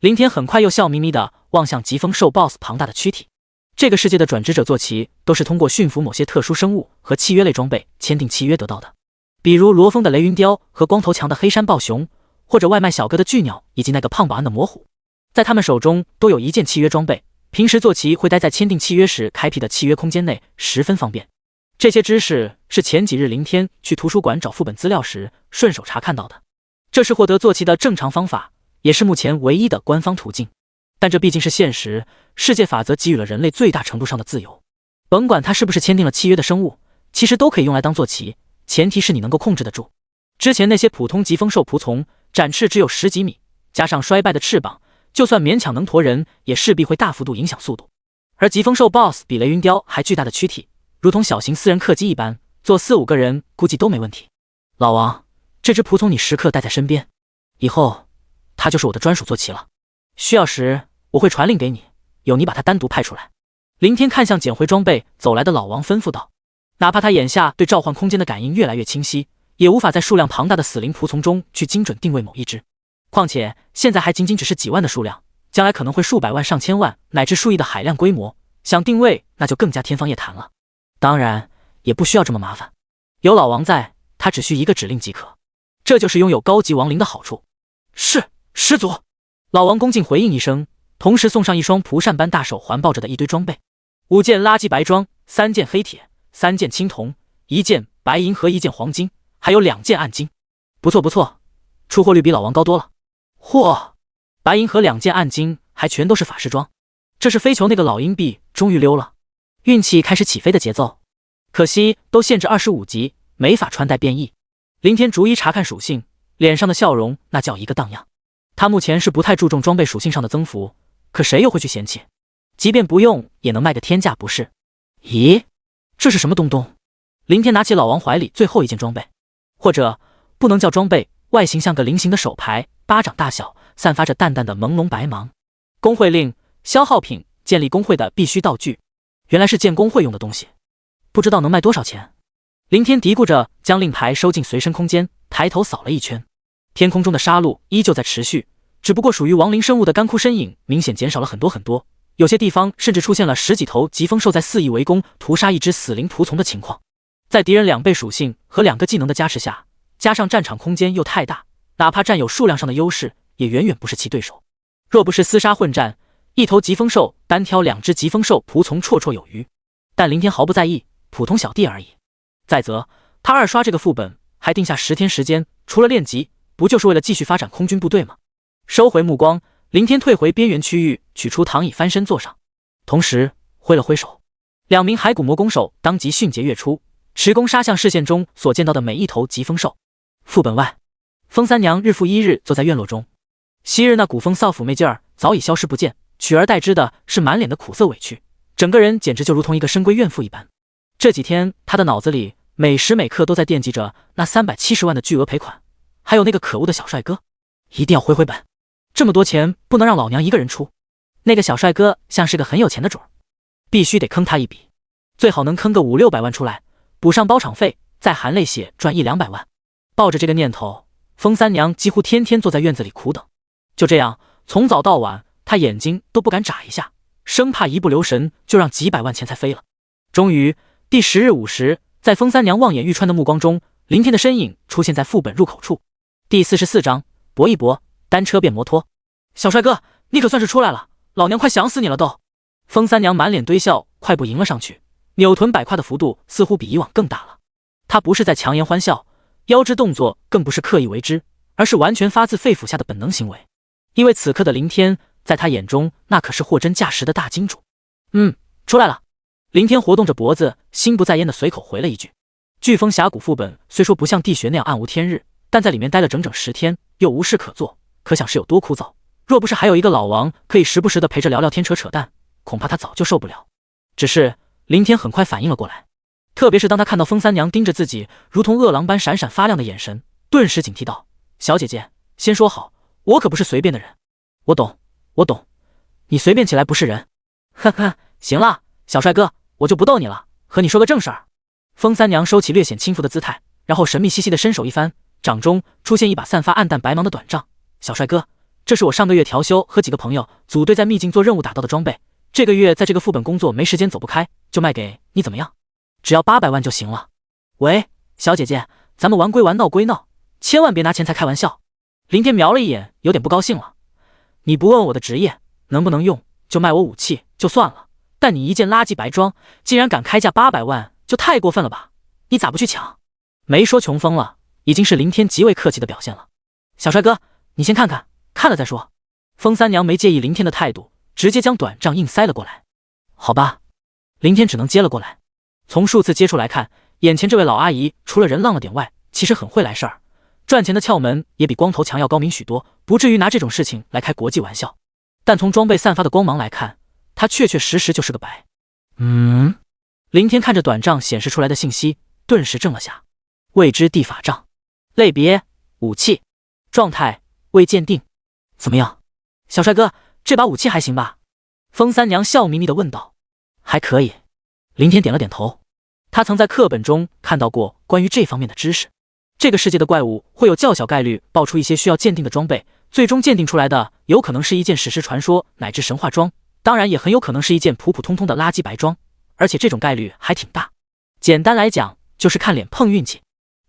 林天很快又笑眯眯地望向疾风兽 BOSS 庞大的躯体。这个世界的转职者坐骑都是通过驯服某些特殊生物和契约类装备签订契约得到的，比如罗峰的雷云雕和光头强的黑山暴熊，或者外卖小哥的巨鸟以及那个胖保安的魔虎，在他们手中都有一件契约装备。平时坐骑会待在签订契约时开辟的契约空间内，十分方便。这些知识是前几日林天去图书馆找副本资料时顺手查看到的，这是获得坐骑的正常方法，也是目前唯一的官方途径。但这毕竟是现实，世界法则给予了人类最大程度上的自由，甭管它是不是签订了契约的生物，其实都可以用来当坐骑，前提是你能够控制得住。之前那些普通疾风兽仆从展翅只有10几米，加上衰败的翅膀，就算勉强能驮人，也势必会大幅度影响速度。而疾风兽 BOSS 比雷云雕还巨大的躯体，如同小型私人客机一般，坐4、5个人估计都没问题。老王，这只仆从你时刻带在身边，以后它就是我的专属坐骑了，需要时我会传令给你，有你把它单独派出来。林天看向捡回装备走来的老王吩咐道，哪怕他眼下对召唤空间的感应越来越清晰，也无法在数量庞大的死灵仆从中去精准定位某一只，况且现在还仅仅只是几万的数量，将来可能会数百万上千万乃至数亿的海量规模，想定位那就更加天方夜谭了。当然也不需要这么麻烦，有老王在，他只需一个指令即可，这就是拥有高级亡灵的好处。是，师祖。老王恭敬回应一声，同时送上一双蒲扇般大手环抱着的一堆装备：5件垃圾白装，3件黑铁，3件青铜，1件白银和1件黄金，还有2件暗金。不错不错，出货率比老王高多了。嚯，白银和2件暗金还全都是法师装，这是飞球那个老阴币终于溜了，运气开始起飞的节奏。可惜都限制25级，没法穿戴变异。林天逐一查看属性，脸上的笑容那叫一个荡漾。他目前是不太注重装备属性上的增幅，可谁又会去嫌弃？即便不用也能卖个天价不是？咦，这是什么东东？林天拿起老王怀里最后一件装备，或者不能叫装备，外形像个菱形的手牌，巴掌大小，散发着淡淡的朦胧白芒。工会令，消耗品，建立工会的必须道具。原来是建工会用的东西，不知道能卖多少钱。林天嘀咕着将令牌收进随身空间，抬头扫了一圈，天空中的杀戮依旧在持续，只不过属于亡灵生物的干枯身影明显减少了很多很多，有些地方甚至出现了10几头疾风兽在肆意围攻屠杀一只死灵仆从的情况。在敌人2倍属性和2个技能的加持下，加上战场空间又太大，哪怕占有数量上的优势，也远远不是其对手。若不是厮杀混战，一头疾风兽单挑2只疾风兽仆从绰绰有余，但林天毫不在意，普通小弟而已。再则他2刷这个副本还定下10天时间，除了练级，不就是为了继续发展空军部队吗？收回目光，林天退回边缘区域，取出躺椅翻身坐上，同时挥了挥手，2名骸骨魔弓手当即迅捷跃出，持弓杀向视线中所见到的每一头疾风兽。副本外，风三娘日复一日坐在院落中，昔日那古风少妇媚劲儿早已消失不见，取而代之的是满脸的苦涩委屈，整个人简直就如同一个深闺怨妇一般。这几天她的脑子里每时每刻都在惦记着那370万的巨额赔款，还有那个可恶的小帅哥，一定要回本，这么多钱不能让老娘一个人出。那个小帅哥像是个很有钱的主儿，必须得坑他一笔，最好能坑个5、600万出来，补上包场费，再含泪血赚1、200万。抱着这个念头，风三娘几乎天天坐在院子里苦等。就这样，从早到晚，她眼睛都不敢眨一下，生怕一不留神就让几百万钱财飞了。终于，第10日5时，在风三娘望眼欲穿的目光中，林天的身影出现在副本入口处。第44章，搏一搏，单车变摩托。小帅哥，你可算是出来了，老娘快想死你了都。风三娘满脸堆笑，快步迎了上去，扭臀摆胯的幅度似乎比以往更大了。她不是在强颜欢笑，腰肢动作更不是刻意为之，而是完全发自肺腑下的本能行为。因为此刻的林天，在他眼中那可是货真价实的大金主。出来了。林天活动着脖子，心不在焉的随口回了一句。飓风峡谷副本虽说不像地穴那样暗无天日，但在里面待了整整10天，又无事可做，可想是有多枯燥。若不是还有一个老王可以时不时的陪着聊聊天扯扯淡，恐怕他早就受不了。只是林天很快反应了过来，特别是当他看到风三娘盯着自己如同饿狼般闪闪发亮的眼神，顿时警惕道：小姐姐，先说好，我可不是随便的人。我懂，你随便起来不是人。呵呵，行了，小帅哥，我就不逗你了，和你说个正事儿。风三娘收起略显轻浮的姿态，然后神秘兮兮的伸手一翻，掌中出现一把散发暗淡白芒的短杖。小帅哥，这是我上个月调休和几个朋友组队在秘境做任务打到的装备，这个月在这个副本工作没时间走不开，就卖给你怎么样？只要800万就行了。喂，小姐姐，咱们玩归玩，闹归闹，千万别拿钱财开玩笑。林天瞄了一眼，有点不高兴了。你不问我的职业能不能用，就卖我武器就算了，但你一件垃圾白装，竟然敢开价800万，就太过分了吧？你咋不去抢？没说穷疯了，已经是林天极为客气的表现了。小帅哥，你先看看，看了再说。风三娘没介意林天的态度，直接将短杖硬塞了过来。好吧，林天只能接了过来。从数次接触来看，眼前这位老阿姨除了人浪了点外，其实很会来事儿，赚钱的窍门也比光头强要高明许多，不至于拿这种事情来开国际玩笑。但从装备散发的光芒来看，她确确实实就是个白。林天看着短杖显示出来的信息，顿时怔了下。未知地法杖，类别武器，状态未鉴定。怎么样，小帅哥，这把武器还行吧？风三娘笑眯眯地问道。还可以。林天点了点头。他曾在课本中看到过关于这方面的知识。这个世界的怪物会有较小概率爆出一些需要鉴定的装备，最终鉴定出来的有可能是一件史诗传说乃至神话装，当然也很有可能是一件普普通通的垃圾白装，而且这种概率还挺大。简单来讲，就是看脸碰运气。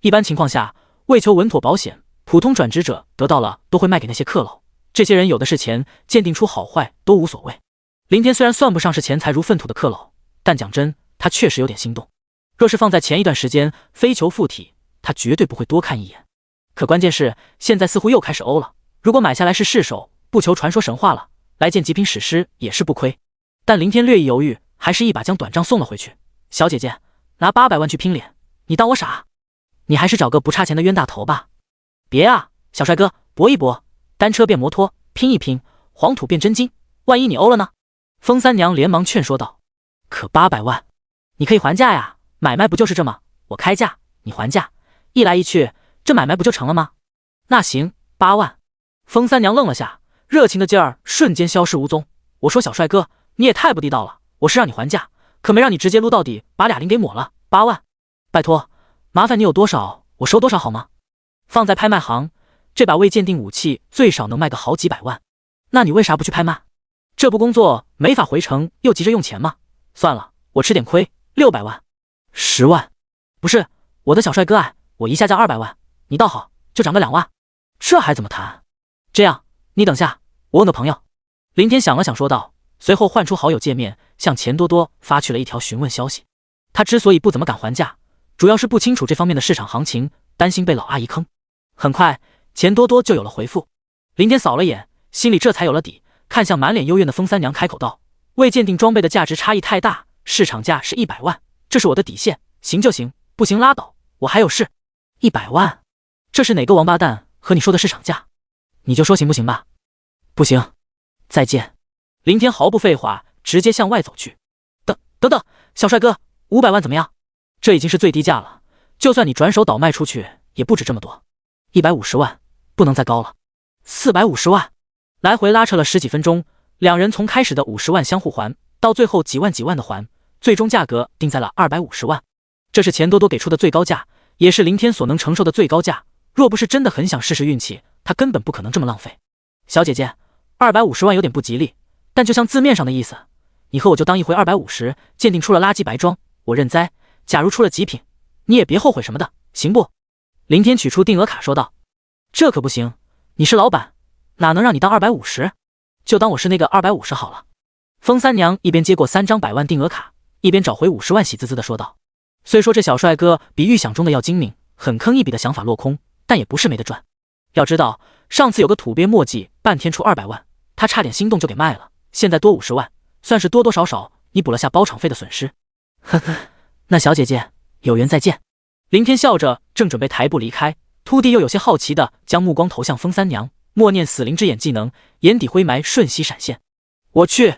一般情况下，为求稳妥保险，普通转职者得到了都会卖给那些氪楼，这些人有的是钱，鉴定出好坏都无所谓。林天虽然算不上是钱财如粪土的氪楼，但讲真，他确实有点心动。若是放在前一段时间，非求附体，他绝对不会多看一眼。可关键是现在似乎又开始欧了，如果买下来是试手，不求传说神话了，来件极品史诗也是不亏。但林天略一犹豫，还是一把将短杖送了回去。小姐姐，拿800万去拼脸，你当我傻？你还是找个不差钱的冤大头吧。别啊，小帅哥，搏一搏，单车变摩托，拼一拼，黄土变真金，万一你欧了呢？风三娘连忙劝说道。可800万，你可以还价呀，买卖不就是这么，我开价，你还价，一来一去，这买卖不就成了吗？那行，8万。风三娘愣了下，热情的劲儿瞬间消失无踪。我说小帅哥，你也太不地道了，我是让你还价，可没让你直接撸到底，把俩零给抹了。8万，拜托，麻烦你有多少我收多少好吗？放在拍卖行，这把未鉴定武器最少能卖个好几百万，那你为啥不去拍卖？这不工作没法回城，又急着用钱吗？算了，我吃点亏，600万。10万，不是，我的小帅哥哎，我一下降200万，你倒好，就涨个2万，这还怎么谈？这样，你等下，我问个朋友。林天想了想说道，随后换出好友界面，向钱多多发去了一条询问消息。他之所以不怎么敢还价，主要是不清楚这方面的市场行情，担心被老阿姨坑。很快，钱多多就有了回复。林天扫了眼，心里这才有了底，看向满脸幽怨的风三娘，开口道：未鉴定装备的价值差异太大，市场价是100万，这是我的底线，行就行，不行拉倒，我还有事。100万，这是哪个王八蛋和你说的市场价？你就说行不行吧。不行，再见。林天毫不废话，直接向外走去。等，小帅哥，500万怎么样？这已经是最低价了，就算你转手倒卖出去，也不止这么多。150万，不能再高了。450万，来回拉扯了10几分钟，两人从开始的50万相互还，到最后几万的还，最终价格定在了250万。这是钱多多给出的最高价，也是林天所能承受的最高价。若不是真的很想试试运气，他根本不可能这么浪费。小姐姐，250万有点不吉利，但就像字面上的意思，你和我就当一回250，鉴定出了垃圾白装，我认栽。假如出了极品，你也别后悔什么的，行不？林天取出定额卡说道。这可不行，你是老板，哪能让你当250？就当我是那个250好了。风三娘一边接过3张100万定额卡，一边找回50万，喜滋滋的说道。虽说这小帅哥比预想中的要精明，很坑一笔的想法落空，但也不是没得赚。要知道，上次有个土鳖墨迹半天出200万，他差点心动就给卖了，现在多50万，算是多多少少你补了下包场费的损失。呵呵，那小姐姐，有缘再见。林天笑着，正准备抬步离开，秃地又有些好奇的将目光投向风三娘，默念死灵之眼技能，眼底灰霾瞬息闪现。我去，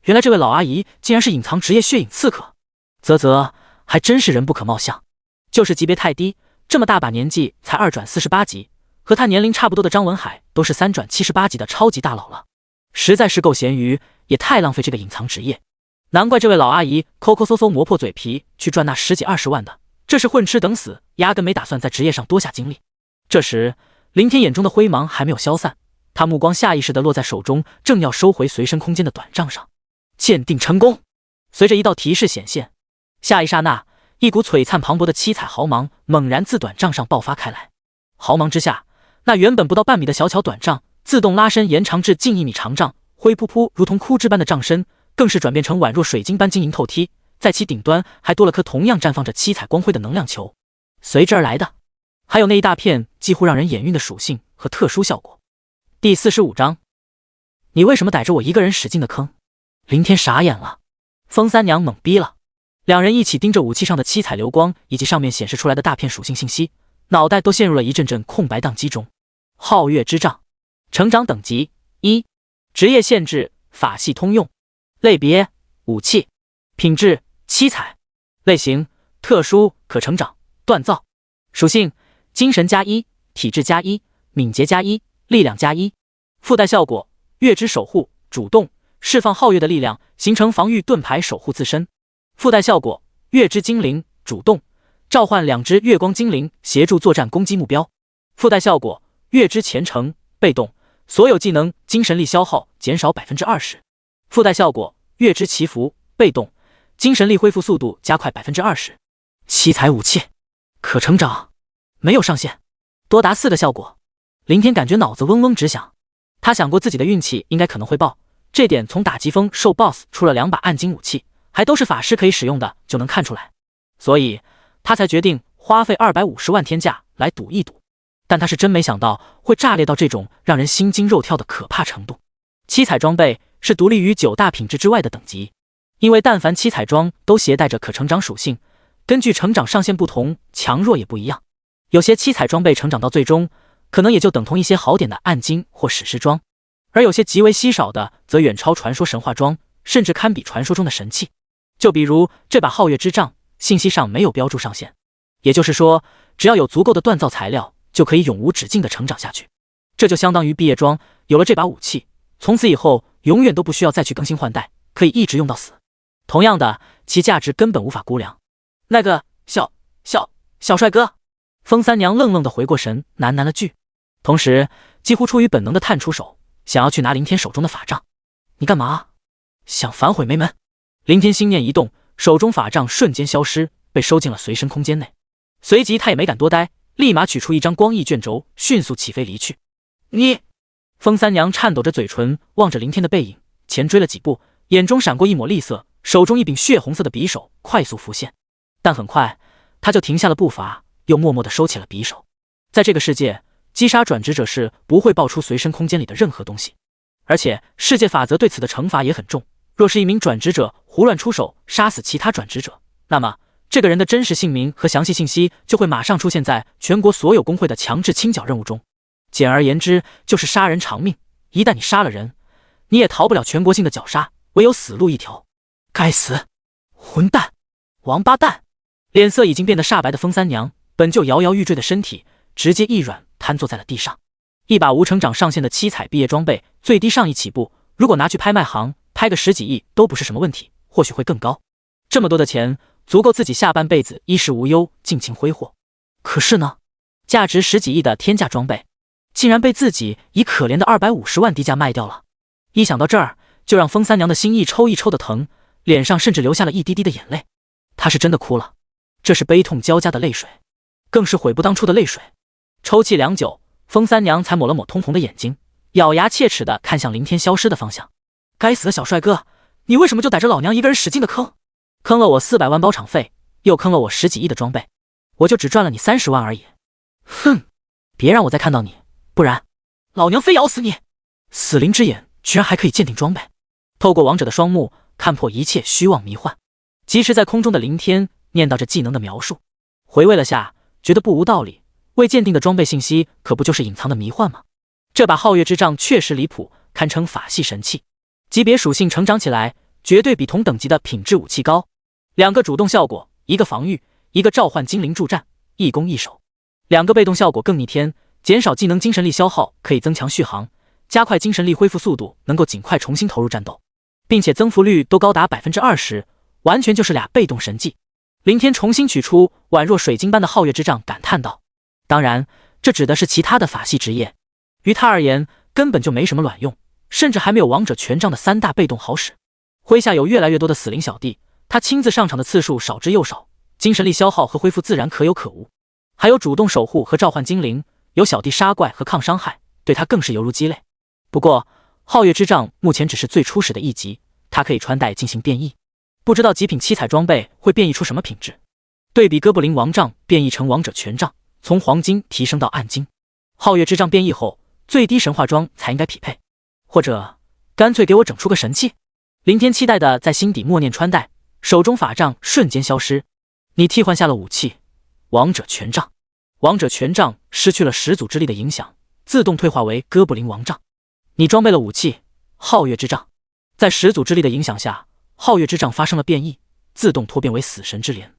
原来这位老阿姨竟然是隐藏职业血影刺客，啧，还真是人不可貌相。就是级别太低，这么大把年纪才2转48级，和他年龄差不多的张文海都是3转78级的超级大佬了，实在是够咸鱼，也太浪费这个隐藏职业。难怪这位老阿姨抠抠搜搜磨破嘴皮去赚那10几20万的，这是混吃等死，压根没打算在职业上多下精力。这时林天眼中的灰芒还没有消散，他目光下意识地落在手中正要收回随身空间的短杖上。鉴定成功。随着一道提示显现，下一刹那，一股璀璨磅礴的七彩毫芒猛然自短杖上爆发开来。毫芒之下，那原本不到半米的小巧短杖自动拉伸延长至近1米长杖，灰扑扑如同枯枝般的杖身更是转变成宛若水晶般晶莹透剔，在其顶端还多了颗同样绽放着七彩光辉的能量球。随之而来的还有那一大片几乎让人眼晕的属性和特殊效果。第45章，你为什么逮着我一个人使劲的坑？林天傻眼了，风三娘懵逼了，两人一起盯着武器上的七彩流光以及上面显示出来的大片属性信息，脑袋都陷入了一阵阵空白宕机中。皓月之杖，成长等级1，职业限制法系通用，类别武器，品质七彩，类型特殊可成长锻造，属性精神+1，体质+1，敏捷+1，力量+1。附带效果月之守护，主动释放皓月的力量，形成防御盾牌守护自身。附带效果月之精灵，主动召唤2只月光精灵协助作战攻击目标。附带效果月之虔诚，被动所有技能精神力消耗减少 20%。附带效果月之祈福，被动精神力恢复速度加快 20%。七彩武器可成长，没有上限，多达4个效果。林天感觉脑子嗡嗡直响，他想过自己的运气应该可能会爆，这点从打疾风兽 BOSS 出了2把暗金武器，还都是法师可以使用的就能看出来，所以他才决定花费250万天价来赌一赌。但他是真没想到会炸裂到这种让人心惊肉跳的可怕程度。七彩装备是独立于9大品质之外的等级，因为但凡七彩装都携带着可成长属性，根据成长上限不同，强弱也不一样。有些七彩装备成长到最终可能也就等同一些好点的暗金或史诗装，而有些极为稀少的则远超传说神话装，甚至堪比传说中的神器。就比如这把皓月之杖，信息上没有标注上限，也就是说只要有足够的锻造材料，就可以永无止境的成长下去。这就相当于毕业装，有了这把武器，从此以后永远都不需要再去更新换代，可以一直用到死。同样的，其价值根本无法估量。那个小帅哥，风三娘愣愣的回过神，喃喃了句，同时几乎出于本能的探出手，想要去拿林天手中的法杖。你干嘛？想反悔没门？林天心念一动，手中法杖瞬间消失，被收进了随身空间内。随即他也没敢多待，立马取出一张光翼卷轴，迅速起飞离去。你！风三娘颤抖着嘴唇，望着林天的背影，前追了几步，眼中闪过一抹厉色，手中一柄血红色的匕首快速浮现。但很快他就停下了步伐，又默默地收起了匕首。在这个世界，击杀转职者是不会爆出随身空间里的任何东西，而且世界法则对此的惩罚也很重。若是一名转职者胡乱出手杀死其他转职者，那么这个人的真实姓名和详细信息就会马上出现在全国所有工会的强制清剿任务中。简而言之，就是杀人偿命。一旦你杀了人，你也逃不了全国性的绞杀，唯有死路一条。该死！混蛋！王八蛋！脸色已经变得煞白的风三娘，本就摇摇欲坠的身体直接一软，瘫坐在了地上。一把无成长上限的七彩毕业装备，最低上亿起步，如果拿去拍卖行拍个10几亿都不是什么问题，或许会更高。这么多的钱足够自己下半辈子衣食无忧，尽情挥霍。可是呢，价值10几亿的天价装备竟然被自己以可怜的250万低价卖掉了。一想到这儿，就让风三娘的心一抽一抽的疼，脸上甚至流下了一滴滴的眼泪。她是真的哭了，这是悲痛交加的泪水，更是悔不当初的泪水。抽泣良久，风三娘才抹了抹通红的眼睛，咬牙切齿地看向林天消失的方向。该死的小帅哥，你为什么就逮着老娘一个人使劲的坑？坑了我400万包场费，又坑了我10几亿的装备，我就只赚了你30万而已。哼，别让我再看到你，不然老娘非咬死你！死灵之眼居然还可以鉴定装备，透过王者的双目看破一切虚妄迷幻。疾驰在空中的凌天念叨着技能的描述，回味了下，觉得不无道理。未鉴定的装备信息可不就是隐藏的迷幻吗？这把皓月之杖确实离谱，堪称法系神器，级别属性成长起来绝对比同等级的品质武器高。2个主动效果，一个防御，一个召唤精灵助战，一攻一守。2个被动效果更逆天，减少技能精神力消耗，可以增强续航，加快精神力恢复速度，能够尽快重新投入战斗，并且增幅率都高达 20%， 完全就是俩被动神技。凌天重新取出宛若水晶般的皓月之杖，感叹道：当然，这指的是其他的法系职业，于他而言根本就没什么卵用，甚至还没有王者权杖的3大被动好使。麾下有越来越多的死灵小弟，他亲自上场的次数少之又少，精神力消耗和恢复自然可有可无。还有主动守护和召唤精灵，有小弟杀怪和抗伤害，对他更是犹如鸡肋。不过皓月之杖目前只是最初始的1级，它可以穿戴进行变异，不知道极品7彩装备会变异出什么品质。对比哥布林王杖变异成王者权杖，从黄金提升到暗金，皓月之杖变异后最低神话装才应该匹配，或者干脆给我整出个神器。凌天期待的在心底默念穿戴，手中法杖瞬间消失。你替换下了武器，王者权杖。王者权杖失去了始祖之力的影响，自动退化为哥布林王杖。你装备了武器皓月之杖，在始祖之力的影响下，皓月之杖发生了变异，自动脱变为死神之镰。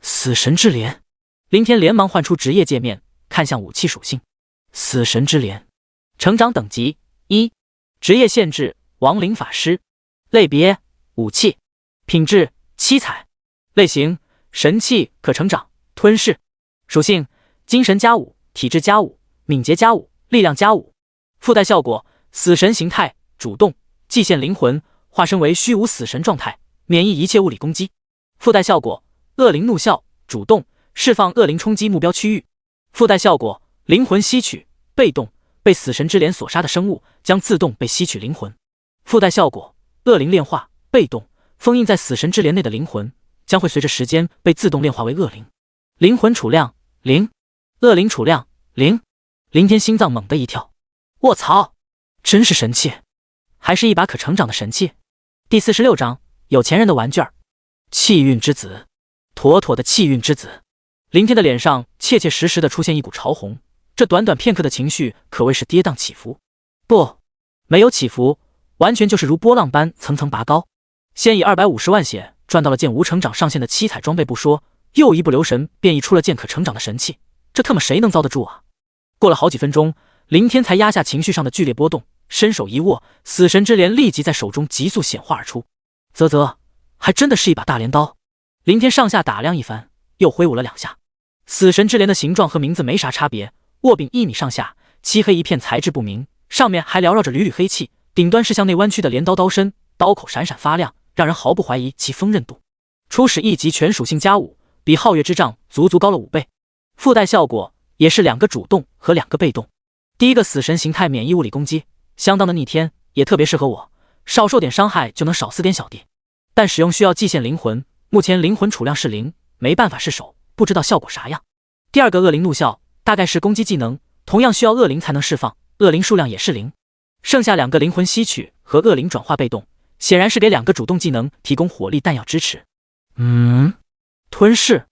死神之镰，凌天连忙换出职业界面，看向武器属性。死神之镰，成长等级1，职业限制亡灵法师，类别武器，品质7彩，类型神器，可成长吞噬，属性精神+5，体质+5，敏捷+5，力量+5。附带效果死神形态，主动，祭献灵魂，化身为虚无死神状态，免疫一切物理攻击。附带效果恶灵怒啸，主动，释放恶灵冲击目标区域。附带效果灵魂吸取，被动，被死神之镰所杀的生物将自动被吸取灵魂。附带效果恶灵炼化，被动，封印在死神之镰内的灵魂将会随着时间被自动炼化为恶灵。灵魂储量0，恶灵储量0。凌天心脏猛地一跳，卧槽，真是神器，还是一把可成长的神器。第46章有钱人的玩具儿，气运之子，妥妥的气运之子。凌天的脸上切切实实的出现一股潮红，这短短片刻的情绪可谓是跌宕起伏。不，没有起伏，完全就是如波浪般层层拔高。先以250万血赚到了件无成长上限的7彩装备不说，又一不留神变异出了件可成长的神器，这他妈谁能遭得住啊？过了好几分钟，凌天才压下情绪上的剧烈波动，伸手一握，死神之镰立即在手中急速显化而出。啧，还真的是一把大镰刀。凌天上下打量一番，又挥舞了2下。死神之镰的形状和名字没啥差别，握柄1米上下，漆黑一片，材质不明，上面还缭绕着缕缕黑气，顶端是向内弯曲的镰刀刀身，刀口闪闪发亮，让人毫不怀疑其锋刃度。初始1级全属性+5，比皓月之杖足高了5倍。附带效果也是2个主动和2个被动。第一个死神形态免疫物理攻击，相当的逆天，也特别适合我，少受点伤害就能少死点小弟。但使用需要祭献灵魂，目前灵魂储量是0，没办法试手，不知道效果啥样。第二个恶灵怒啸，大概是攻击技能，同样需要恶灵才能释放，恶灵数量也是0。剩下2个灵魂吸取和恶灵转化被动，显然是给2个主动技能提供火力弹药支持。吞噬。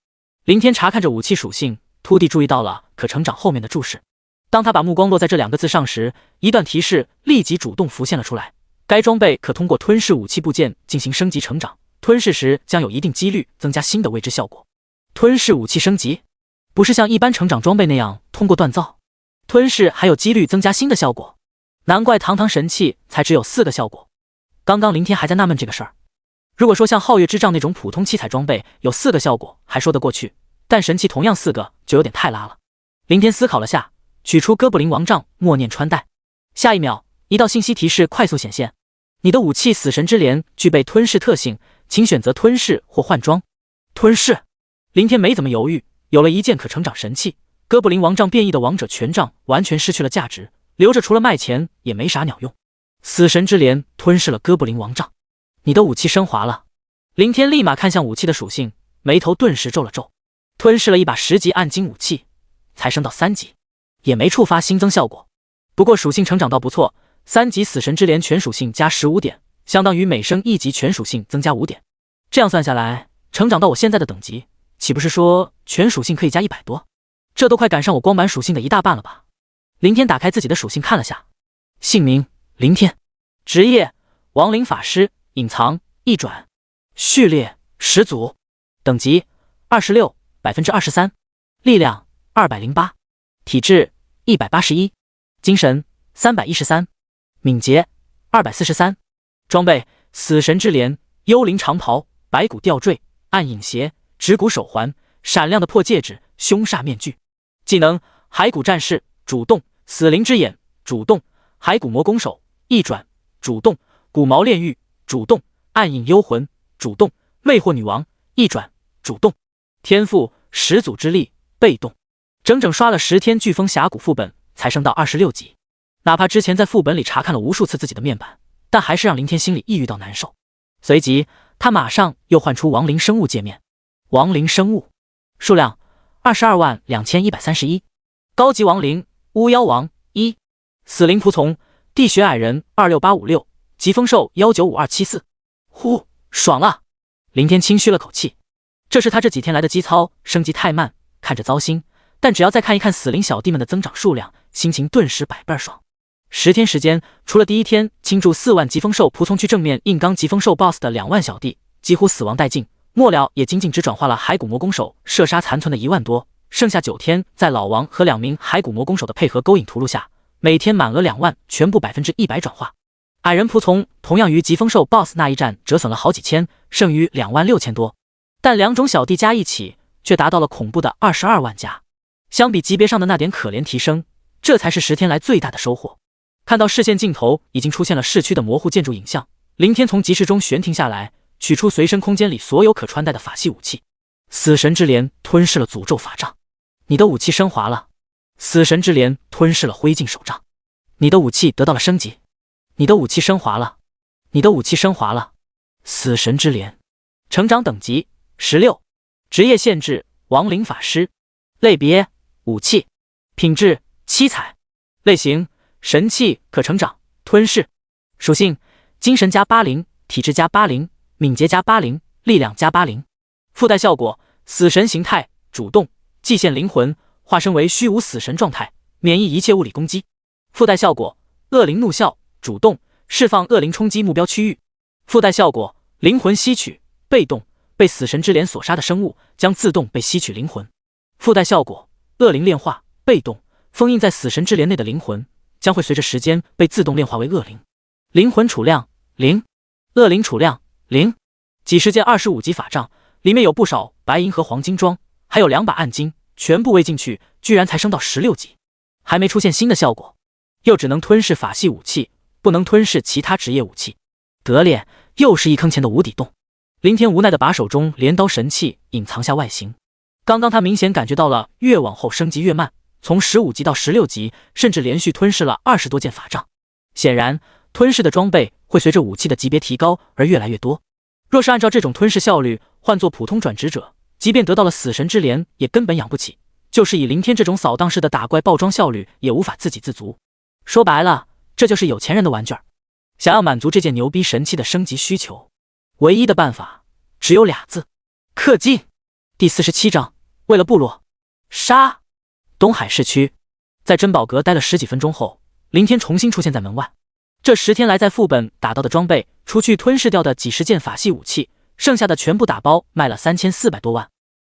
凌天查看着武器属性，突地注意到了可成长后面的注释。当他把目光落在这2个字上时，一段提示立即主动浮现了出来。该装备可通过吞噬武器部件进行升级成长，吞噬时将有一定几率增加新的未知效果。吞噬武器升级，不是像一般成长装备那样通过锻造，吞噬还有几率增加新的效果。难怪堂堂神器才只有4个效果。刚刚凌天还在纳闷这个事儿。如果说像皓月之杖那种普通7彩装备有4个效果还说得过去，但神器同样4个就有点太拉了。凌天思考了下，取出哥布林王杖，默念穿戴。下一秒，一道信息提示快速显现：你的武器死神之镰具备吞噬特性，请选择吞噬或换装。吞噬。凌天没怎么犹豫，有了一件可成长神器，哥布林王杖变异的王者权杖完全失去了价值，留着除了卖钱也没啥鸟用。死神之镰吞噬了哥布林王杖。你的武器升华了。林天立马看向武器的属性，眉头顿时皱了皱。吞噬了一把10级暗金武器，才升到3级，也没触发新增效果。不过属性成长倒不错，3级死神之镰全属性加15点，相当于每升1级全属性增加5点。这样算下来，成长到我现在的等级，岂不是说全属性可以加100多？这都快赶上我光板属性的一大半了吧？林天打开自己的属性看了下，姓名林天，职业亡灵法师，隐藏一转，序列始祖，等级26%。23%，力量208，体质181，精神313，敏捷243。装备死神之镰、幽灵长袍、白骨吊坠、暗影鞋、指骨手环、闪亮的破戒指、凶煞面具。技能骸骨战士主动，死灵之眼主动，骸骨魔弓手一转主动，骨毛炼狱主动，暗影幽魂主动，魅惑女王一转主动。天赋始祖之力被动，整整刷了10天飓风峡谷副本才升到26级。哪怕之前在副本里查看了无数次自己的面板，但还是让林天心里抑郁到难受。随即他马上又换出亡灵生物界面，亡灵生物数量222131，高级亡灵巫妖王1，死灵仆从地穴矮人26856，疾风兽195274。呼，爽了！林天轻吁了口气。这是他这几天来的基操，升级太慢，看着糟心，但只要再看一看死灵小弟们的增长数量，心情顿时百倍爽。10天时间，除了第一天倾注4万疾风兽仆从去正面硬刚疾风兽 BOSS 的2万小弟几乎死亡殆尽，末了也仅仅只转化了骸骨魔弓手射杀残存的1万多，剩下9天在老王和2名骸骨魔弓手的配合勾引屠戮下，每天满额2万，全部100%转化。矮人仆从同样于疾风兽 BOSS 那一战折损了好几千，剩余2万6千多。但2种小弟加一起，却达到了恐怖的22万加。相比级别上的那点可怜提升，这才是10天来最大的收获。看到视线尽头已经出现了市区的模糊建筑影像，林天从集市中悬停下来，取出随身空间里所有可穿戴的法系武器。死神之镰吞噬了诅咒法杖，你的武器升华了。死神之镰吞噬了灰烬手杖，你的武器得到了升级。你的武器升华了，你的武器升华了。死神之镰成长等级16，职业限制亡灵法师，类别武器，品质7彩，类型神器可成长吞噬，属性精神加80，体质加80，敏捷加80，力量加80。附带效果死神形态主动，祭献灵魂，化身为虚无死神状态，免疫一切物理攻击。附带效果恶灵怒啸主动，释放恶灵冲击目标区域。附带效果灵魂吸取被动，被死神之镰所杀的生物将自动被吸取灵魂。附带效果恶灵炼化被动，封印在死神之镰内的灵魂将会随着时间被自动炼化为恶灵。灵魂储量0，恶灵储量0。几十件25级法杖，里面有不少白银和黄金装，还有2把暗金，全部喂进去，居然才升到16级，还没出现新的效果，又只能吞噬法系武器，不能吞噬其他职业武器。得咧，又是一坑钱的无底洞。林天无奈的把手中镰刀神器隐藏下外形。刚刚他明显感觉到了越往后升级越慢，从15级到16级，甚至连续吞噬了20多件法杖。显然，吞噬的装备会随着武器的级别提高而越来越多。若是按照这种吞噬效率，换做普通转职者，即便得到了死神之镰，也根本养不起。就是以林天这种扫荡式的打怪爆装效率，也无法自给自足。说白了，这就是有钱人的玩具儿。想要满足这件牛逼神器的升级需求，唯一的办法只有2字：氪金。第47章，为了部落杀。东海市区，在珍宝阁待了10几分钟后，林天重新出现在门外。这10天来在副本打到的装备，除去吞噬掉的几十件法系武器，剩下的全部打包卖了3400多万。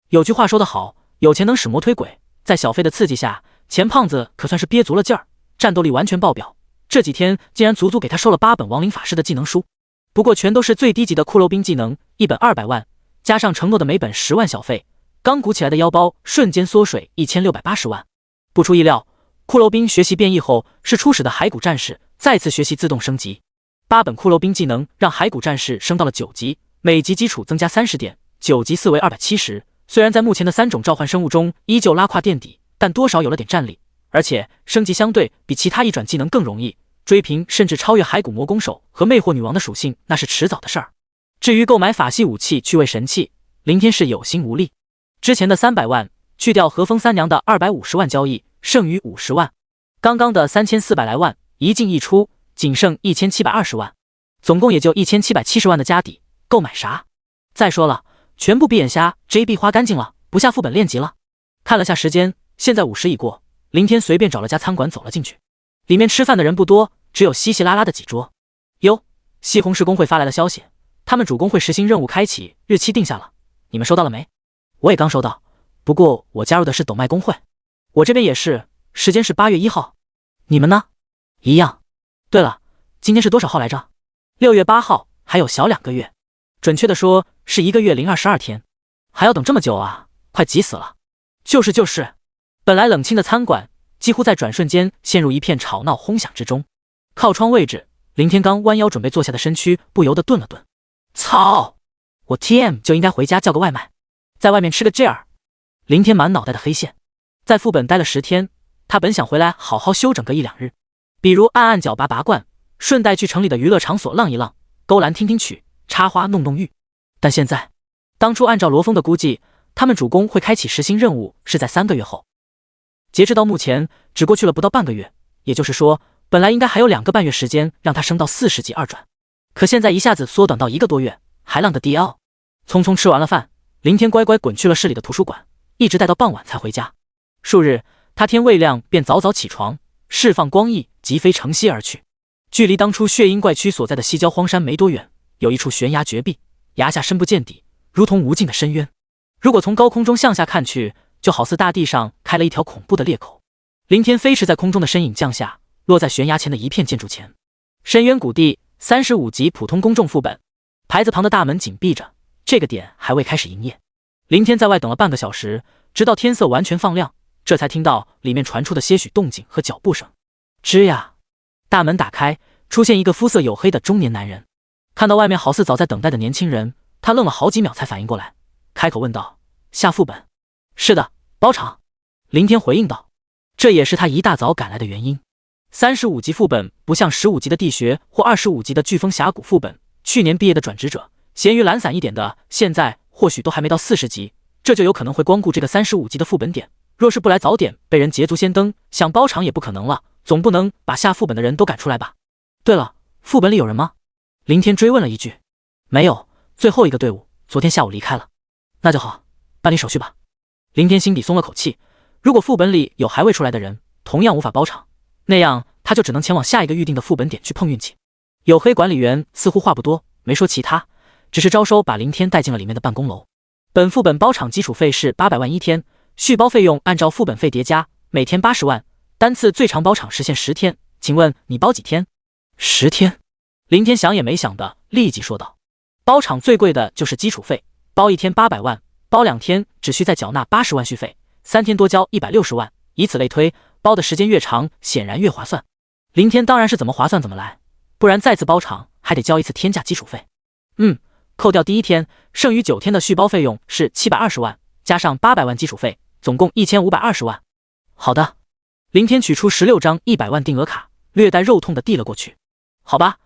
有句话说得好，有钱能使魔推鬼，在小费的刺激下，钱胖子可算是憋足了劲儿，战斗力完全爆表。这几天竟然足足给他收了8本亡灵法师的技能书，不过全都是最低级的骷髅兵技能，一本200万，加上承诺的每本10万小费，刚鼓起来的腰包瞬间缩水1680万。不出意料，骷髅兵学习变异后，是初始的骸骨战士再次学习自动升级。8本骷髅兵技能让骸骨战士升到了9级，每级基础增加30点，9级4为270。虽然在目前的3种召唤生物中依旧拉胯垫底，但多少有了点战力，而且升级相对比其他一转技能更容易，追平甚至超越骸骨魔弓手和魅惑女王的属性，那是迟早的事儿。至于购买法系武器去为神器，林天是有心无力。之前的300万去掉和风三娘的250万交易，剩余50万。刚刚的3400来万一进一出，仅剩1720万，总共也就1770万的家底，购买啥？再说了，全部闭眼瞎 JB 花干净了，不下副本练级了。看了下时间，现在50已过，林天随便找了家餐馆走了进去。里面吃饭的人不多，只有稀稀拉拉的几桌。哟，西红柿工会发来的消息，他们主工会实行任务开启，日期定下了，你们收到了没？我也刚收到，不过我加入的是斗麦工会，我这边也是，时间是8月1号。你们呢？一样。对了，今天是多少号来着？6月8号，还有小2个月。准确的说是1个月零22天，还要等这么久啊，快急死了。就是，本来冷清的餐馆几乎在转瞬间陷入一片吵闹哄响之中。靠窗位置，林天刚弯腰准备坐下的身躯不由得顿了顿。操！我 TM 就应该回家叫个外卖，在外面吃个 JR。林天满脑袋的黑线，在副本待了10天，他本想回来好好休整个1、2日，比如按按脚拔拔罐，顺带去城里的娱乐场所浪一浪，勾栏听听曲，插花弄弄玉。但现在，当初按照罗峰的估计，他们主攻会开启实行任务是在3个月后。截至到目前，只过去了不到半个月，也就是说，本来应该还有2个半月时间让他升到40级2转，可现在一下子缩短到1个多月，还浪得低奥。匆匆吃完了饭，林天乖乖滚去了市里的图书馆，一直待到傍晚才回家。数日，他天未亮便早早起床，释放光翼，疾飞城西而去。距离当初血鹰怪区所在的西郊荒山没多远，有一处悬崖绝壁，崖下深不见底，如同无尽的深渊。如果从高空中向下看去，就好似大地上开了一条恐怖的裂口。林天飞驰在空中的身影降下，落在悬崖前的一片建筑前。深渊谷地35级普通公众副本，牌子旁的大门紧闭着，这个点还未开始营业。林天在外等了半个小时，直到天色完全放亮，这才听到里面传出的些许动静和脚步声。吱呀！大门打开，出现一个肤色黝黑的中年男人。看到外面好似早在等待的年轻人，他愣了好几秒才反应过来，开口问道：下副本？是的，包场。林天回应道，这也是他一大早赶来的原因。35级副本不像15级的地穴或25级的飓风峡谷副本，去年毕业的转职者，闲鱼懒散一点的，现在或许都还没到40级，这就有可能会光顾这个35级的副本点。若是不来早点，被人捷足先登，想包场也不可能了，总不能把下副本的人都赶出来吧？对了，副本里有人吗？林天追问了一句。没有，最后一个队伍昨天下午离开了。那就好，办理手续吧。林天心底松了口气，如果副本里有还未出来的人，同样无法包场，那样他就只能前往下一个预定的副本点去碰运气。黝黑管理员似乎话不多，没说其他，只是招收把林天带进了里面的办公楼。本副本包场基础费是800万1天，续包费用按照副本费叠加，每天80万，单次最长包场实现10天。请问你包几天？10天。林天想也没想的立即说道，包场最贵的就是基础费，包1天800万，包2天只需再缴纳80万续费，3天多交160万，以此类推，包的时间越长显然越划算。林天当然是怎么划算怎么来，不然再次包场还得交一次天价基础费。扣掉第1天，剩余9天的续包费用是720万，加上800万基础费，总共1520万。好的。林天取出16张100万定额卡，略带肉痛的递了过去。好吧，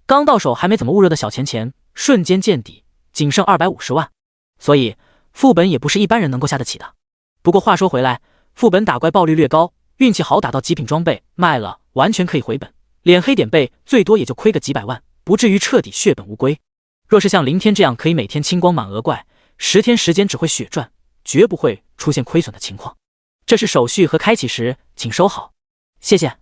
刚到手还没怎么捂热的小钱瞬间见底，仅剩250万，所以副本也不是一般人能够下得起的。不过话说回来，副本打怪爆率略高，运气好打到极品装备卖了完全可以回本，脸黑点背最多也就亏个几百万，不至于彻底血本无归。若是像林天这样可以每天清光满额怪，10天时间只会血赚，绝不会出现亏损的情况。这是手续和开启时，请收好。谢谢。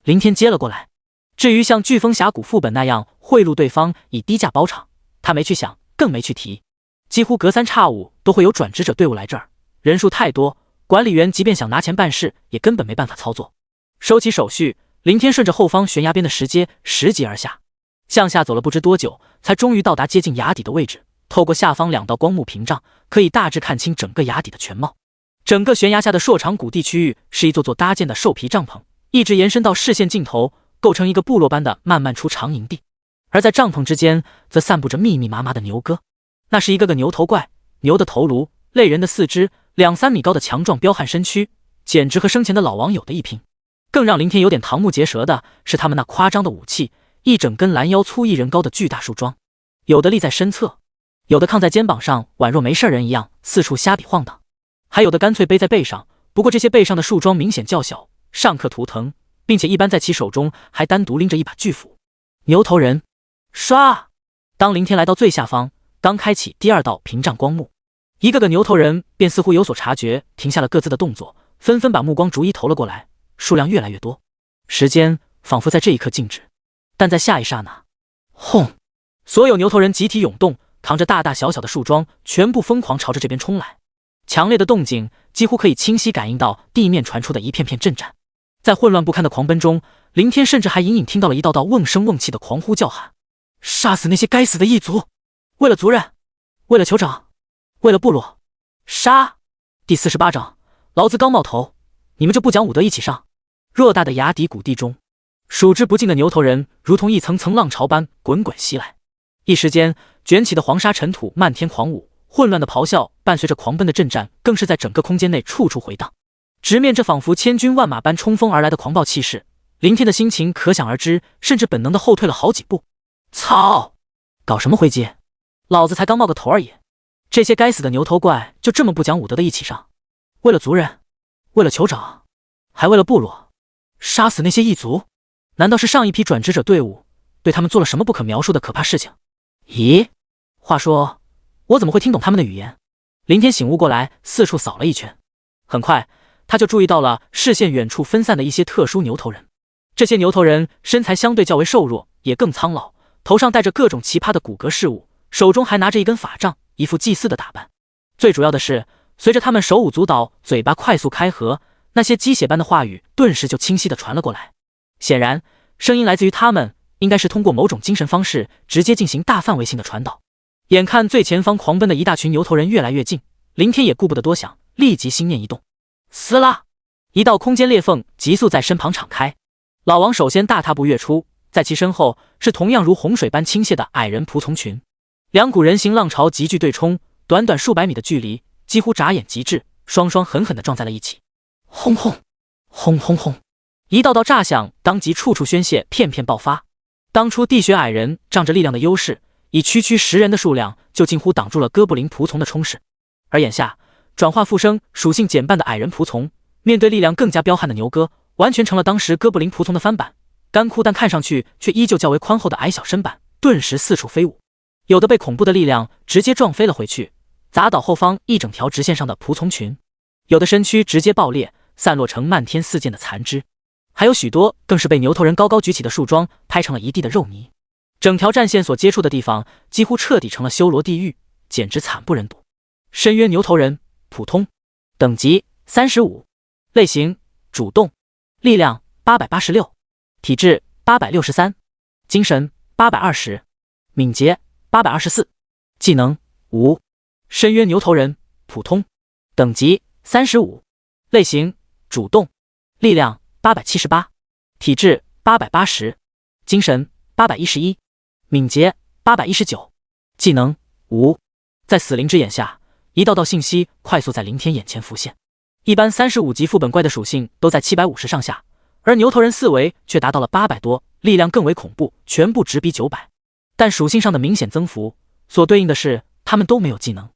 林天接了过来。至于像飓风峡谷副本那样贿赂对方以低价包场，他没去想，更没去提。几乎隔3差5都会有转职者队伍来这儿，人数太多，管理员即便想拿钱办事，也根本没办法操作。收起手续，林天顺着后方悬崖边的石阶拾级而下，向下走了不知多久，才终于到达接近崖底的位置。透过下方2道光幕屏障，可以大致看清整个崖底的全貌。整个悬崖下的硕长谷地区域是一座座搭建的兽皮帐篷，一直延伸到视线尽头，构成一个部落般的漫漫出长营地。而在帐篷之间，则散布着密密麻麻的牛歌，那是一个个牛头怪，牛的头颅，类人的四肢，2、3米高的强壮彪悍身躯，简直和生前的老王有的一拼。更让林天有点瞠目结舌的是他们那夸张的武器，一整根拦腰粗1人高的巨大树桩，有的立在身侧，有的扛在肩膀上，宛若没事人一样四处瞎比晃荡，还有的干脆背在背上。不过这些背上的树桩明显较小，上刻图腾，并且一般在其手中还单独拎着一把巨斧。牛头人，唰！当林天来到最下方，刚开启第2道屏障光幕，一个个牛头人便似乎有所察觉，停下了各自的动作，纷纷把目光逐一投了过来，数量越来越多。时间仿佛在这一刻静止，但在下一刹那，轰！所有牛头人集体涌动，扛着大大小小的树桩，全部疯狂朝着这边冲来。强烈的动静几乎可以清晰感应到地面传出的一片片震颤。在混乱不堪的狂奔中，林天甚至还隐隐听到了一道道瓮声瓮气的狂呼叫喊：杀死那些该死的异族！为了族人，为了酋长，为了部落，杀！第48章，老子刚冒头，你们就不讲武德一起上！偌大的崖底谷地中，数之不尽的牛头人如同一层层浪潮般滚滚袭来，一时间卷起的黄沙尘土漫天狂舞，混乱的咆哮伴随着狂奔的阵战，更是在整个空间内处处回荡。直面这仿佛千军万马般冲锋而来的狂暴气势，林天的心情可想而知，甚至本能的后退了好几步。操！搞什么灰机？老子才刚冒个头而已，这些该死的牛头怪就这么不讲武德的一起上？为了族人，为了酋长，还为了部落，杀死那些异族？难道是上一批转职者队伍对他们做了什么不可描述的可怕事情？咦，话说我怎么会听懂他们的语言？林天醒悟过来，四处扫了一圈，很快他就注意到了视线远处分散的一些特殊牛头人。这些牛头人身材相对较为瘦弱，也更苍老，头上戴着各种奇葩的骨骼饰物，手中还拿着一根法杖，一副祭祀的打扮。最主要的是，随着他们手舞足蹈，嘴巴快速开合，那些鸡血般的话语顿时就清晰地传了过来。显然，声音来自于他们，应该是通过某种精神方式直接进行大范围性的传导。眼看最前方狂奔的一大群牛头人越来越近，林天也顾不得多想，立即心念一动，撕拉！一道空间裂缝急速在身旁敞开。老王首先大踏步跃出，在其身后是同样如洪水般倾泻的矮人仆从群。两股人形浪潮急剧对冲，短短数百米的距离，几乎眨眼即至，双双狠狠地撞在了一起。轰轰轰轰轰！一道道炸响当即处处宣泄，片片爆发。当初地穴矮人仗着力量的优势，以区10人的数量就近乎挡住了哥布林仆从的冲势，而眼下转化复生属性减半的矮人仆从，面对力量更加彪悍的牛哥，完全成了当时哥布林仆从的翻版。干枯但看上去却依旧较为宽厚的矮小身板，顿时四处飞舞，有的被恐怖的力量直接撞飞了回去，砸倒后方一整条直线上的仆从群；有的身躯直接爆裂，散落成漫天四溅的残肢；还有许多更是被牛头人高高举起的树桩拍成了一地的肉泥。整条战线所接触的地方几乎彻底成了修罗地狱，简直惨不忍睹。深渊牛头人，普通，等级35，类型主动，力量886，体质863，精神820，敏捷824，技能无。深渊牛头人，普通，等级35，类型主动，力量878，体质880，精神811，敏捷819，技能无。在死灵之眼下，一道道信息快速在林天眼前浮现。一般35级副本怪的属性都在750上下，而牛头人四维却达到了800多，力量更为恐怖，全部直逼900。但属性上的明显增幅，所对应的是他们都没有技能。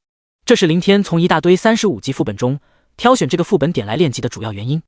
这是林天从一大堆35级副本中挑选这个副本点来练级的主要原因。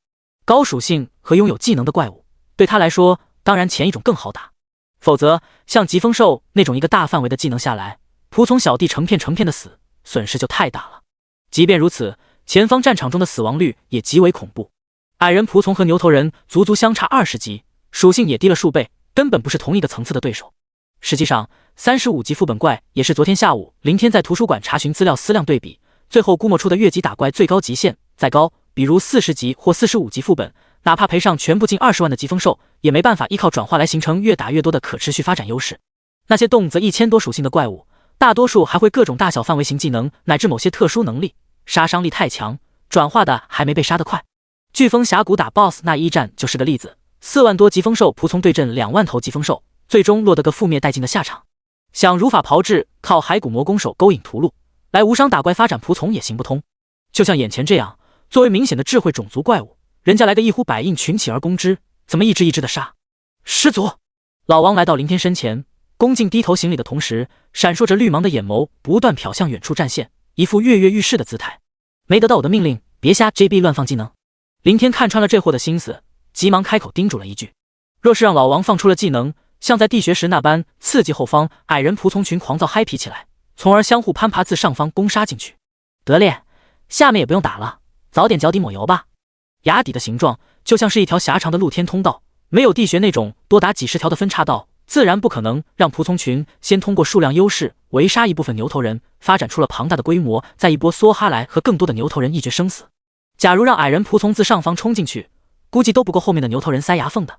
高属性和拥有技能的怪物，对他来说当然前一种更好打。否则像疾风兽那种一个大范围的技能下来，仆从小弟成片成片的死，损失就太大了。即便如此，前方战场中的死亡率也极为恐怖。矮人仆从和牛头人足足相差20级，属性也低了数倍，根本不是同一个层次的对手。实际上35级副本怪也是昨天下午林天在图书馆查询资料思量对比，最后估摸出的越级打怪最高极限。再高，比如40级或45级副本，哪怕赔上全部近20万的疾风兽，也没办法依靠转化来形成越打越多的可持续发展优势。那些动辄1000多属性的怪物，大多数还会各种大小范围型技能乃至某些特殊能力，杀伤力太强，转化的还没被杀得快。飓风峡谷打 BOSS 那一战就是个例子，4万多疾风兽仆从对阵2万头疾风兽，最终落得个覆灭殆尽的下场。想如法炮制，靠骸骨魔弓手勾引屠戮来无伤打怪发展仆从也行不通。就像眼前这样，作为明显的智慧种族怪物，人家来个一呼百应，群起而攻之，怎么一只一只的杀？失足！老王来到林天身前，恭敬低头行礼的同时，闪烁着绿芒的眼眸不断瞟向远处战线，一副跃跃欲试的姿态。没得到我的命令，别瞎 JB 乱放技能。林天看穿了这货的心思，急忙开口叮嘱了一句。若是让老王放出了技能，像在地穴时那般刺激后方矮人仆从群狂躁嗨皮起来，从而相互攀爬自上方攻杀进去。得嘞，下面也不用打了，早点脚底抹油吧。崖底的形状就像是一条狭长的露天通道，没有地穴那种多达几十条的分岔道，自然不可能让仆从群先通过数量优势围杀一部分牛头人，发展出了庞大的规模，再一波梭哈来和更多的牛头人一决生死。假如让矮人仆从自上方冲进去，估计都不够后面的牛头人塞牙缝的。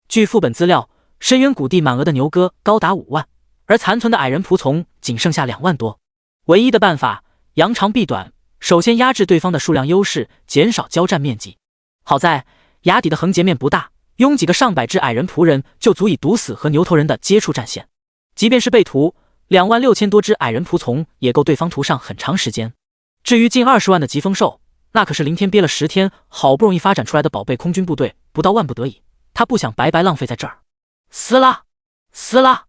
据副本资料，深渊谷地满额的牛哥高达5万，而残存的矮人仆从仅剩下2万多。唯一的办法，扬长避短，首先压制对方的数量优势，减少交战面积。好在崖底的横截面不大，拥几个上百只矮人仆人就足以堵死和牛头人的接触战线。即便是被屠，26000多只矮人仆从也够对方屠上很长时间。至于近20万的疾风兽，那可是林天憋了10天好不容易发展出来的宝贝空军部队，不到万不得已，他不想白白浪费在这儿。撕拉撕拉，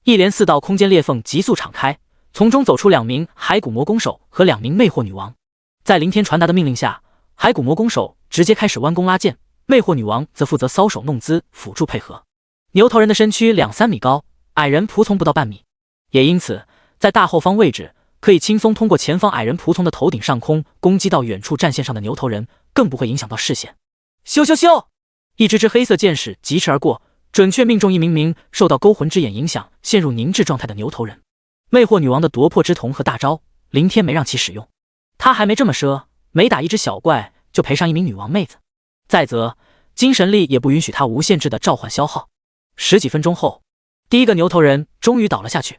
一连4道空间裂缝急速敞开，从中走出2名骸骨魔弓手和2名魅惑女王。在林天传达的命令下，骸骨魔弓手直接开始弯弓拉箭，魅惑女王则负责搔首弄姿辅助配合。牛头人的身躯2-3米高，矮人仆从不到半米，也因此在大后方位置可以轻松通过前方矮人仆从的头顶上空攻击到远处战线上的牛头人，更不会影响到视线。咻咻咻，一只黑色箭矢疾驰而过，准确命中一名受到勾魂之眼影响陷入凝滞状态的牛头人。魅惑女王的夺魄之瞳和大招，林天没让其使用，他还没这么奢，每打一只小怪就赔上一名女王妹子。再则精神力也不允许他无限制的召唤消耗。10几分钟后，第一个牛头人终于倒了下去，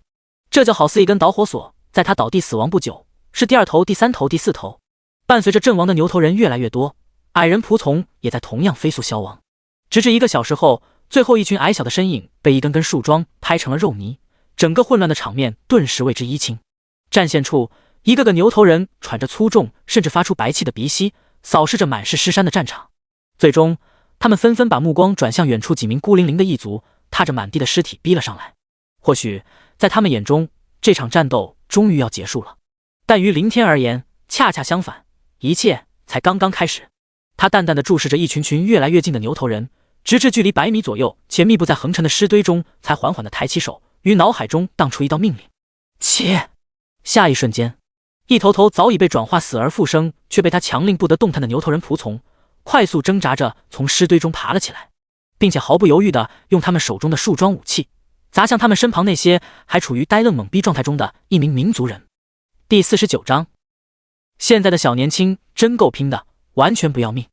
这就好似一根导火索，在他倒地死亡不久，是第2头、第3头、第4头。伴随着阵亡的牛头人越来越多，矮人仆从也在同样飞速消亡，直至1个小时后，最后一群矮小的身影被一根根树桩拍成了肉泥，整个混乱的场面顿时为之一清。战线处，一个个牛头人喘着粗重甚至发出白气的鼻息，扫视着满是尸山的战场。最终他们纷纷把目光转向远处几名孤零零的异族，踏着满地的尸体逼了上来。或许在他们眼中，这场战斗终于要结束了，但于林天而言恰恰相反，一切才刚刚开始。他淡淡地注视着一群群越来越近的牛头人，直至距离100米左右且密布在横陈的尸堆中，才缓缓地抬起手，于脑海中荡出一道命令：切！下一瞬间，一头头早已被转化死而复生却被他强令不得动弹的牛头人仆从快速挣扎着从尸堆中爬了起来，并且毫不犹豫地用他们手中的树桩武器砸向他们身旁那些还处于呆愣懵逼状态中的一名民族人。第49章，现在的小年轻真够拼的，完全不要命。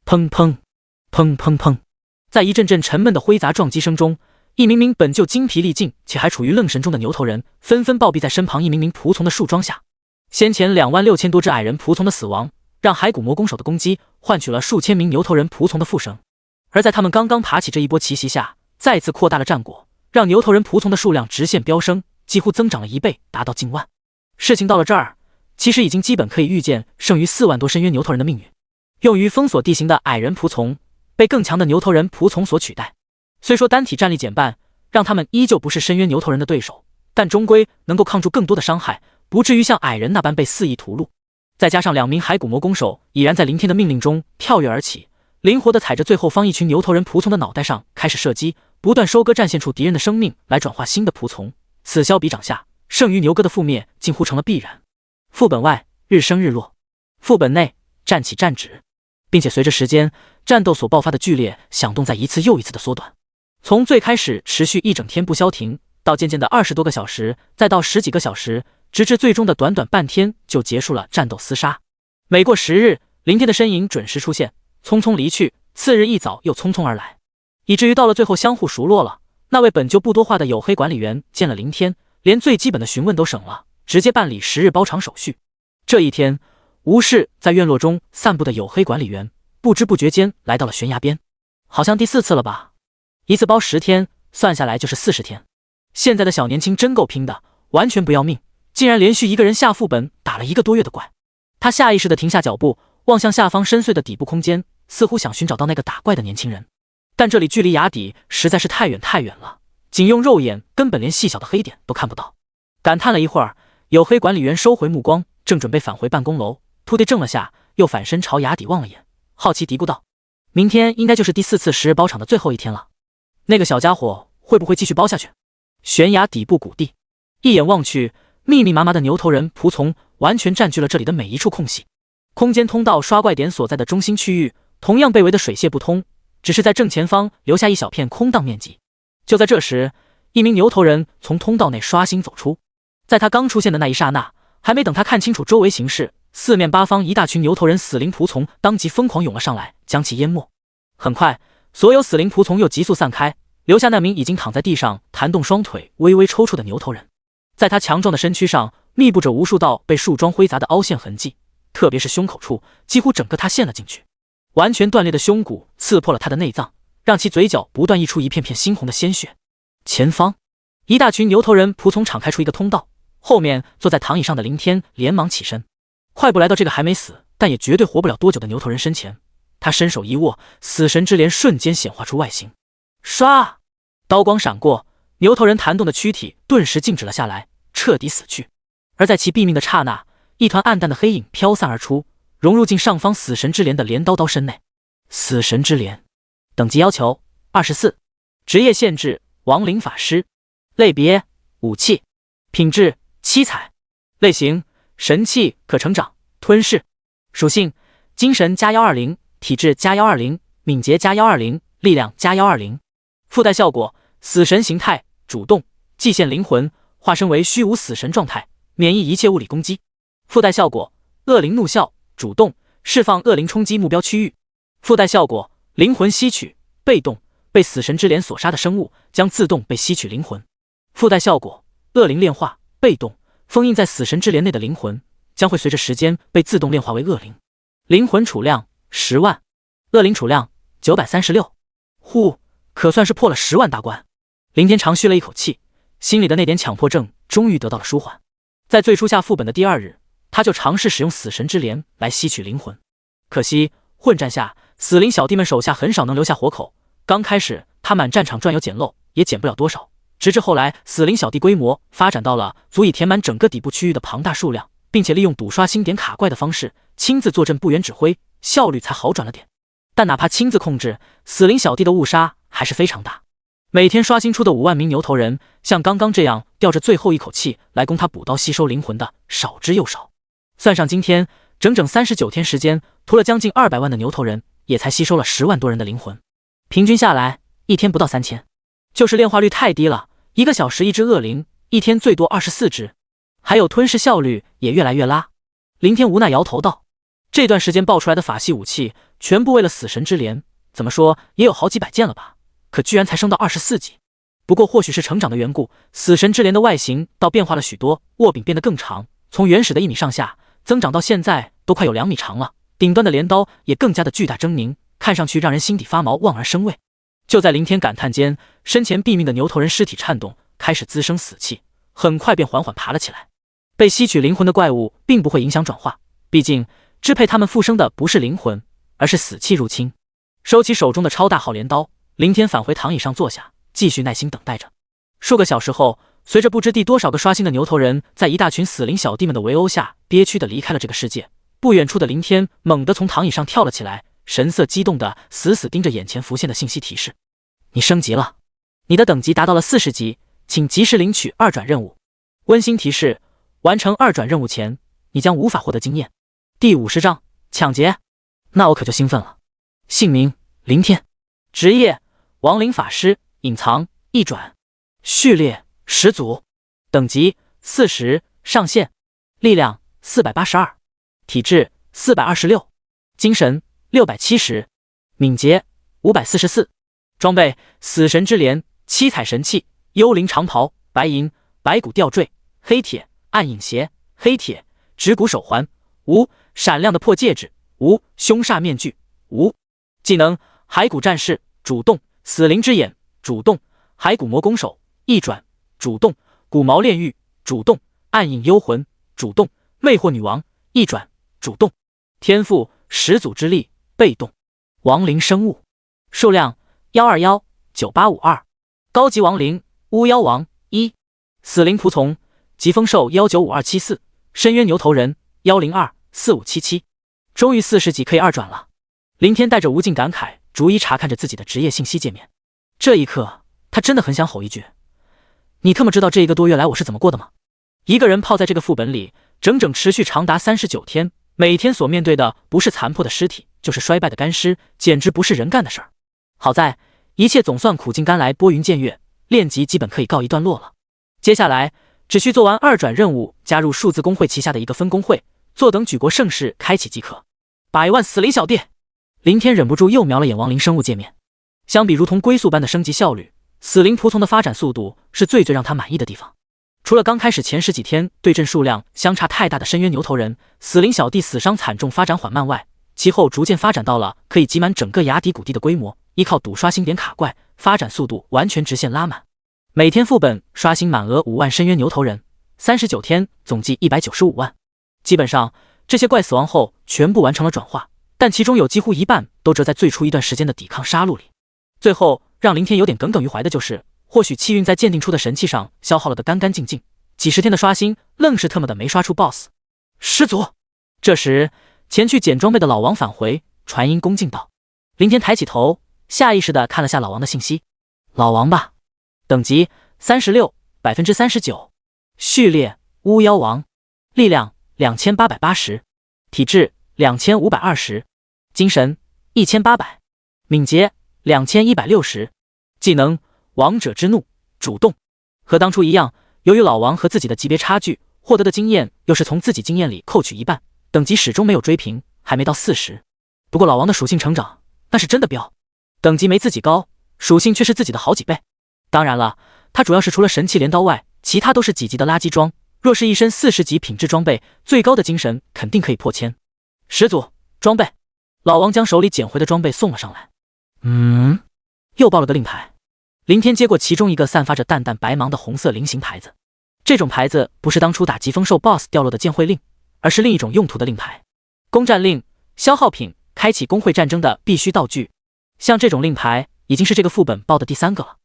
砰砰砰砰砰，在一阵阵沉闷的挥砸撞击声中，一名名本就精疲力尽且还处于愣神中的牛头人纷纷暴毙在身旁一名名仆从的树桩下。先前26000多只矮人仆从的死亡，让骸骨魔弓手的攻击换取了数千名牛头人仆从的复生，而在他们刚刚爬起这一波奇袭下，再次扩大了战果，让牛头人仆从的数量直线飙升，几乎增长了1倍，达到近万。事情到了这儿，其实已经基本可以预见剩余4万多深渊牛头人的命运。用于封锁地形的矮人仆从被更强的牛头人仆从所取代，虽说单体战力减半，让他们依旧不是深渊牛头人的对手，但终归能够抗住更多的伤害，不至于像矮人那般被肆意屠戮。再加上2名骸骨魔弓手已然在林天的命令中跳跃而起，灵活地踩着最后方一群牛头人仆从的脑袋上开始射击，不断收割战线处敌人的生命来转化新的仆从。此消彼长下，剩余牛哥的覆灭近乎成了必然。副本外日升日落，副本内战起战止，并且随着时间，战斗所爆发的剧烈响动在一次又一次的缩短。从最开始持续1整天不消停，到渐渐的20多个小时，再到10几个小时，直至最终的短短半天就结束了战斗厮杀。每过10日，林天的身影准时出现，匆匆离去，次日一早又匆匆而来，以至于到了最后相互熟络了。那位本就不多话的黝黑管理员见了林天，连最基本的询问都省了，直接办理10日包场手续。这一天，无视在院落中散步的黝黑管理员，不知不觉间来到了悬崖边，好像第4次了吧。一次包10天，算下来就是40天。现在的小年轻真够拼的，完全不要命，竟然连续一个人下副本打了1个多月的怪。他下意识地停下脚步，望向下方深邃的底部空间，似乎想寻找到那个打怪的年轻人。但这里距离崖底实在是太远太远了，仅用肉眼根本连细小的黑点都看不到。感叹了一会儿，黝黑管理员收回目光，正准备返回办公楼，突地怔了下，又反身朝雅籴望了眼，好奇嘀咕道：“明天应该就是第4次10日包场的最后一天了，那个小家伙会不会继续包下去？”悬崖底部谷地，一眼望去，密密麻麻的牛头人仆从完全占据了这里的每一处空隙。空间通道刷怪点所在的中心区域同样被围得水泄不通，只是在正前方留下一小片空荡面积。就在这时，一名牛头人从通道内刷新走出，在他刚出现的那一刹那，还没等他看清楚周围形势，四面八方一大群牛头人死灵仆从当即疯狂涌了上来，将其淹没。很快，所有死灵仆从又急速散开，留下那名已经躺在地上弹动双腿微微抽搐的牛头人。在他强壮的身躯上密布着无数道被树桩挥砸的凹陷痕迹，特别是胸口处，几乎整个他陷了进去。完全断裂的胸骨刺破了他的内脏，让其嘴角不断溢出一片片猩红的鲜血。前方，一大群牛头人仆从敞开出一个通道，后面坐在躺椅上的林天连忙起身，快步来到这个还没死但也绝对活不了多久的牛头人身前。他伸手一握，死神之镰瞬间显化出外形，唰，刀光闪过，牛头人弹动的躯体顿时静止了下来，彻底死去。而在其毙命的刹那，一团暗淡的黑影飘散而出，融入进上方死神之镰的镰刀身内。死神之镰，等级要求24，职业限制亡灵法师，类别武器，品质七彩，类型神器可成长吞噬，属性精神加120，体质加120，敏捷加120，力量加120。附带效果死神形态主动，祭献灵魂，化身为虚无死神状态，免疫一切物理攻击。附带效果恶灵怒啸主动，释放恶灵冲击目标区域。附带效果灵魂吸取被动，被死神之镰所杀的生物将自动被吸取灵魂。附带效果恶灵炼化被动，封印在死神之镰内的灵魂将会随着时间被自动炼化为恶灵。灵魂储量10万，恶灵储量936。呼，可算是破了10万大关。林天长吁了一口气，心里的那点强迫症终于得到了舒缓。在最初下副本的第2日，他就尝试使用死神之镰来吸取灵魂，可惜混战下死灵小弟们手下很少能留下活口。刚开始他满战场转悠捡漏也捡不了多少，直至后来死灵小弟规模发展到了足以填满整个底部区域的庞大数量，并且利用赌刷星点卡怪的方式亲自坐镇部员指挥，效率才好转了点。但哪怕亲自控制，死灵小弟的误杀还是非常大。每天刷新出的5万名牛头人，像刚刚这样吊着最后一口气来供他补刀吸收灵魂的少之又少。算上今天整整39天时间屠了将近200万的牛头人，也才吸收了10万多人的灵魂，平均下来一天不到3000。就是炼化率太低了，1个小时一只恶灵，一天最多24只。还有吞噬效率也越来越拉。林天无奈摇头道，这段时间爆出来的法系武器全部为了死神之镰，怎么说也有好几百件了吧，可居然才升到24级。不过或许是成长的缘故，死神之镰的外形倒变化了许多，握柄变得更长，从原始的1米上下增长到现在都快有2米长了，顶端的镰刀也更加的巨大狰狞，看上去让人心底发毛，望而生畏。就在林天感叹间，身前毙命的牛头人尸体颤动，开始滋生死气，很快便缓缓爬了起来。被吸取灵魂的怪物并不会影响转化，毕竟支配他们复生的不是灵魂，而是死气入侵。收起手中的超大号镰刀，林天返回躺椅上坐下，继续耐心等待着。数个小时后，随着不知第多少个刷新的牛头人在一大群死灵小弟们的围殴下憋屈地离开了这个世界，不远处的林天猛地从躺椅上跳了起来，神色激动地死死盯着眼前浮现的信息提示：你升级了，你的等级达到了40级，请及时领取2转任务。温馨提示：完成2转任务前，你将无法获得经验。第50章抢劫，那我可就兴奋了。姓名：林天，职业：亡灵法师，隐藏1转，序列：始祖，等级40，上限力量482，体质426，精神670，敏捷544。装备：死神之镰，七彩神器，幽灵长袍，白银，白骨吊坠，黑铁，暗影鞋，黑铁，指骨手环，无闪亮的破戒指，无凶煞面具，无技能：骸骨战士，主动，死灵之眼，主动，骸骨魔弓手1转，主动，骨毛炼狱，主动，暗影幽魂，主动，魅惑女王1转，主动。天赋：始祖之力，被动，亡灵生物，数量1219852，高级亡灵，巫妖王1，死灵仆从，疾风兽195274，深渊牛头人1024577。终于40级可以2转了。林天带着无尽感慨，逐一查看着自己的职业信息界面。这一刻，他真的很想吼一句：“你特么知道这1个多月来我是怎么过的吗？”一个人泡在这个副本里，整整持续长达39天，每天所面对的不是残破的尸体，就是衰败的干尸，简直不是人干的事儿。好在一切总算苦尽甘来，拨云见月，练级基本可以告一段落了。接下来只需做完2转任务，加入数字工会旗下的一个分工会，坐等举国盛世开启即可。100万死灵小弟！林天忍不住又瞄了眼亡灵生物界面。相比如同龟速般的升级效率，死灵仆从的发展速度是最让他满意的地方。除了刚开始前10几天对阵数量相差太大的深渊牛头人，死灵小弟死伤惨重，发展缓慢外，其后逐渐发展到了可以挤满整个崖底谷地的规模，依靠赌刷星点卡怪，发展速度完全直线拉满。每天副本刷新满额5万深渊牛头人，39天总计195万。基本上这些怪死亡后全部完成了转化，但其中有几乎一半都折在最初一段时间的抵抗杀戮里。最后让林天有点耿耿于怀的就是，或许气运在鉴定出的神器上消耗了的干干净净，几10天的刷新愣是特么的没刷出 BOSS。 失足。这时前去捡装备的老王返回，传音恭敬道。林天抬起头，下意识地看了下老王的信息。老王吧，等级36%， 39%，序列巫妖王，力量2880，体质2520，精神1800，敏捷2160，技能王者之怒，主动。和当初一样，由于老王和自己的级别差距，获得的经验又是从自己经验里扣取一半，等级始终没有追平，还没到40。不过老王的属性成长那是真的飙，等级没自己高，属性却是自己的好几倍。当然了，他主要是除了神器镰刀外，其他都是几级的垃圾装。若是一身40级品质装备，最高的精神肯定可以破1000。始祖装备，老王将手里捡回的装备送了上来。又爆了个令牌。林天接过其中一个散发着淡淡白芒的红色菱形牌子，这种牌子不是当初打疾风兽 BOSS 掉落的剑会令，而是另一种用途的令牌。攻战令，消耗品，开启工会战争的必须道具。像这种令牌已经是这个副本爆的第3个了。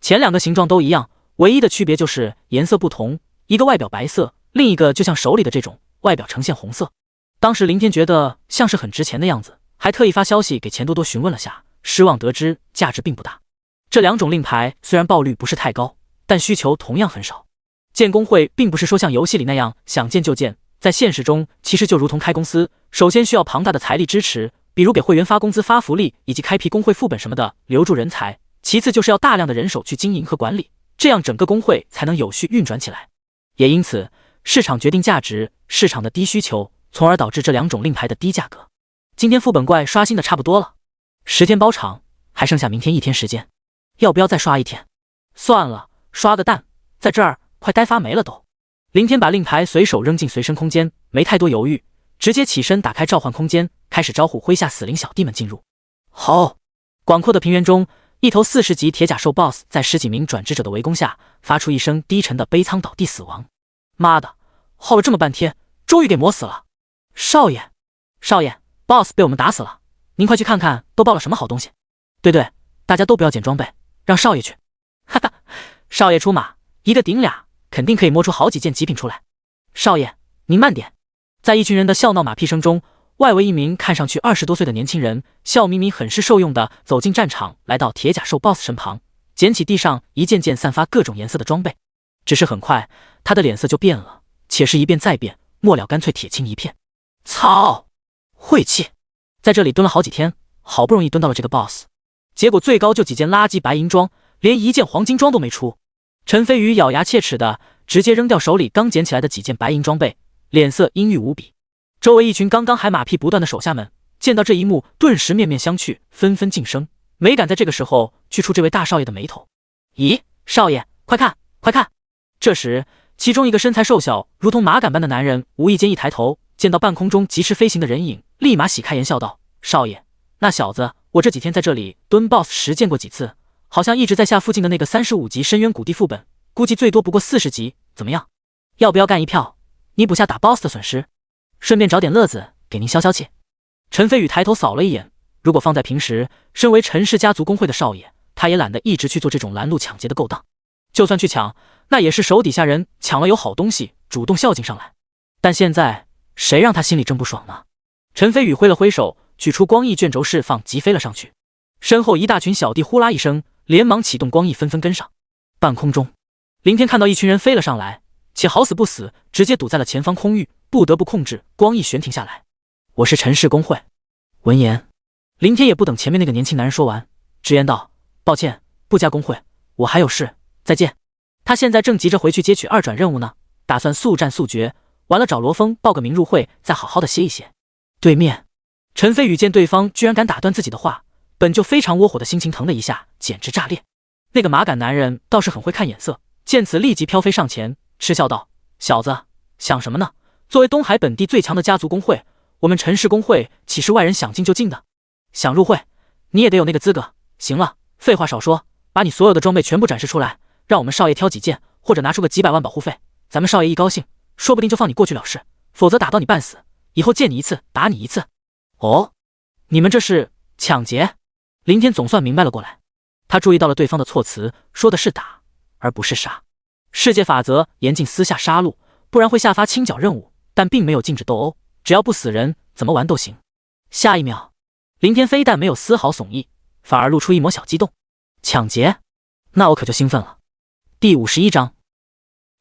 前2个形状都一样，唯一的区别就是颜色不同，一个外表白色，另一个就像手里的这种，外表呈现红色。当时林天觉得像是很值钱的样子，还特意发消息给钱多多询问了下，失望得知价值并不大。这2种令牌虽然爆率不是太高，但需求同样很少。建工会并不是说像游戏里那样想建就建，在现实中其实就如同开公司，首先需要庞大的财力支持，比如给会员发工资发福利，以及开辟工会副本什么的，留住人才。其次就是要大量的人手去经营和管理，这样整个工会才能有序运转起来。也因此市场决定价值，市场的低需求，从而导致这2种令牌的低价格。今天副本怪刷新的差不多了，10天包场，还剩下明天1天时间，要不要再刷1天？算了，刷个蛋，在这儿快呆发霉了都。林天把令牌随手扔进随身空间，没太多犹豫，直接起身打开召唤空间，开始招呼麾下死灵小弟们进入。好，广阔的平原中，一头40级铁甲兽 BOSS 在10几名转职者的围攻下，发出一声低沉的悲苍倒地死亡。妈的，耗了这么半天，终于给磨死了。少爷，少爷 ，BOSS 被我们打死了，您快去看看都爆了什么好东西。对，大家都不要捡装备，让少爷去。哈哈，少爷出马，一个顶俩，肯定可以摸出好几件极品出来。少爷，您慢点。在一群人的笑闹马屁声中，外围一名看上去20多岁的年轻人，笑眯眯很是受用的走进战场，来到铁甲兽 BOSS 身旁，捡起地上一件件散发各种颜色的装备。只是很快，他的脸色就变了，且是一变再变，末了干脆铁青一片。操，晦气！在这里蹲了好几天，好不容易蹲到了这个 BOSS， 结果最高就几件垃圾白银装，连一件黄金装都没出。陈飞宇咬牙切齿的直接扔掉手里刚捡起来的几件白银装备，脸色阴郁无比。周围一群刚刚还马屁不断的手下们见到这一幕，顿时面面相觑，纷纷噤声，没敢在这个时候去触这位大少爷的眉头。咦，少爷，快看快看！这时其中一个身材瘦小如同马杆般的男人无意间一抬头，见到半空中疾驰飞行的人影，立马喜开颜笑道：少爷，那小子我这几天在这里蹲 BOSS 时见过几次，好像一直在下附近的那个35级深渊谷地副本，估计最多不过40级，怎么样？要不要干一票，弥补下打 BOSS 的损失，顺便找点乐子给您消消气。陈飞宇抬头扫了一眼，如果放在平时，身为陈氏家族工会的少爷，他也懒得一直去做这种拦路抢劫的勾当。就算去抢，那也是手底下人抢了有好东西，主动孝敬上来。但现在谁让他心里真不爽呢？陈飞宇挥了挥手，取出光翼卷轴释放，急飞了上去。身后一大群小弟呼啦一声，连忙启动光翼，纷纷跟上。半空中，林天看到一群人飞了上来，且好死不死，直接堵在了前方空域，不得不控制光翼悬停下来。我是陈氏工会。闻言，林天也不等前面那个年轻男人说完，直言道：抱歉，不加工会，我还有事，再见。他现在正急着回去接取2转任务呢，打算速战速决，完了找罗峰报个名入会，再好好的歇一歇。对面，陈飞宇见对方居然敢打断自己的话，本就非常窝火的心情腾的一下，简直炸裂。那个马杆男人倒是很会看眼色，见此立即飘飞上前，嗤笑道：小子，想什么呢？作为东海本地最强的家族工会，我们陈氏工会岂是外人想进就进的？想入会，你也得有那个资格。行了，废话少说，把你所有的装备全部展示出来，让我们少爷挑几件，或者拿出个几百万保护费，咱们少爷一高兴，说不定就放你过去了事，否则打到你半死，以后见你一次打你一次。哦，你们这是抢劫？林天总算明白了过来，他注意到了对方的措辞，说的是打，而不是杀。世界法则严禁私下杀戮，不然会下发清剿任务，但并没有禁止斗殴，只要不死人，怎么玩都行。下一秒，林天非但没有丝毫悚意，反而露出一抹小激动。抢劫？那我可就兴奋了。第51章，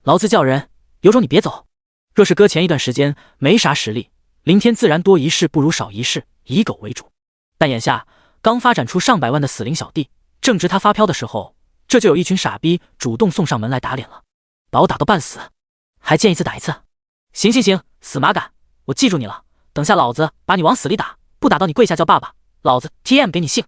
老子叫人，有种你别走。若是搁前一段时间没啥实力，林天自然多一事不如少一事，以狗为主。但眼下刚发展出上百万的死灵小弟，正值他发飘的时候，这就有一群傻逼主动送上门来打脸了，把我打到半死，还见一次打一次。行行行，死马杆，我记住你了，等下老子把你往死里打，不打到你跪下叫爸爸，老子 TM 给你信。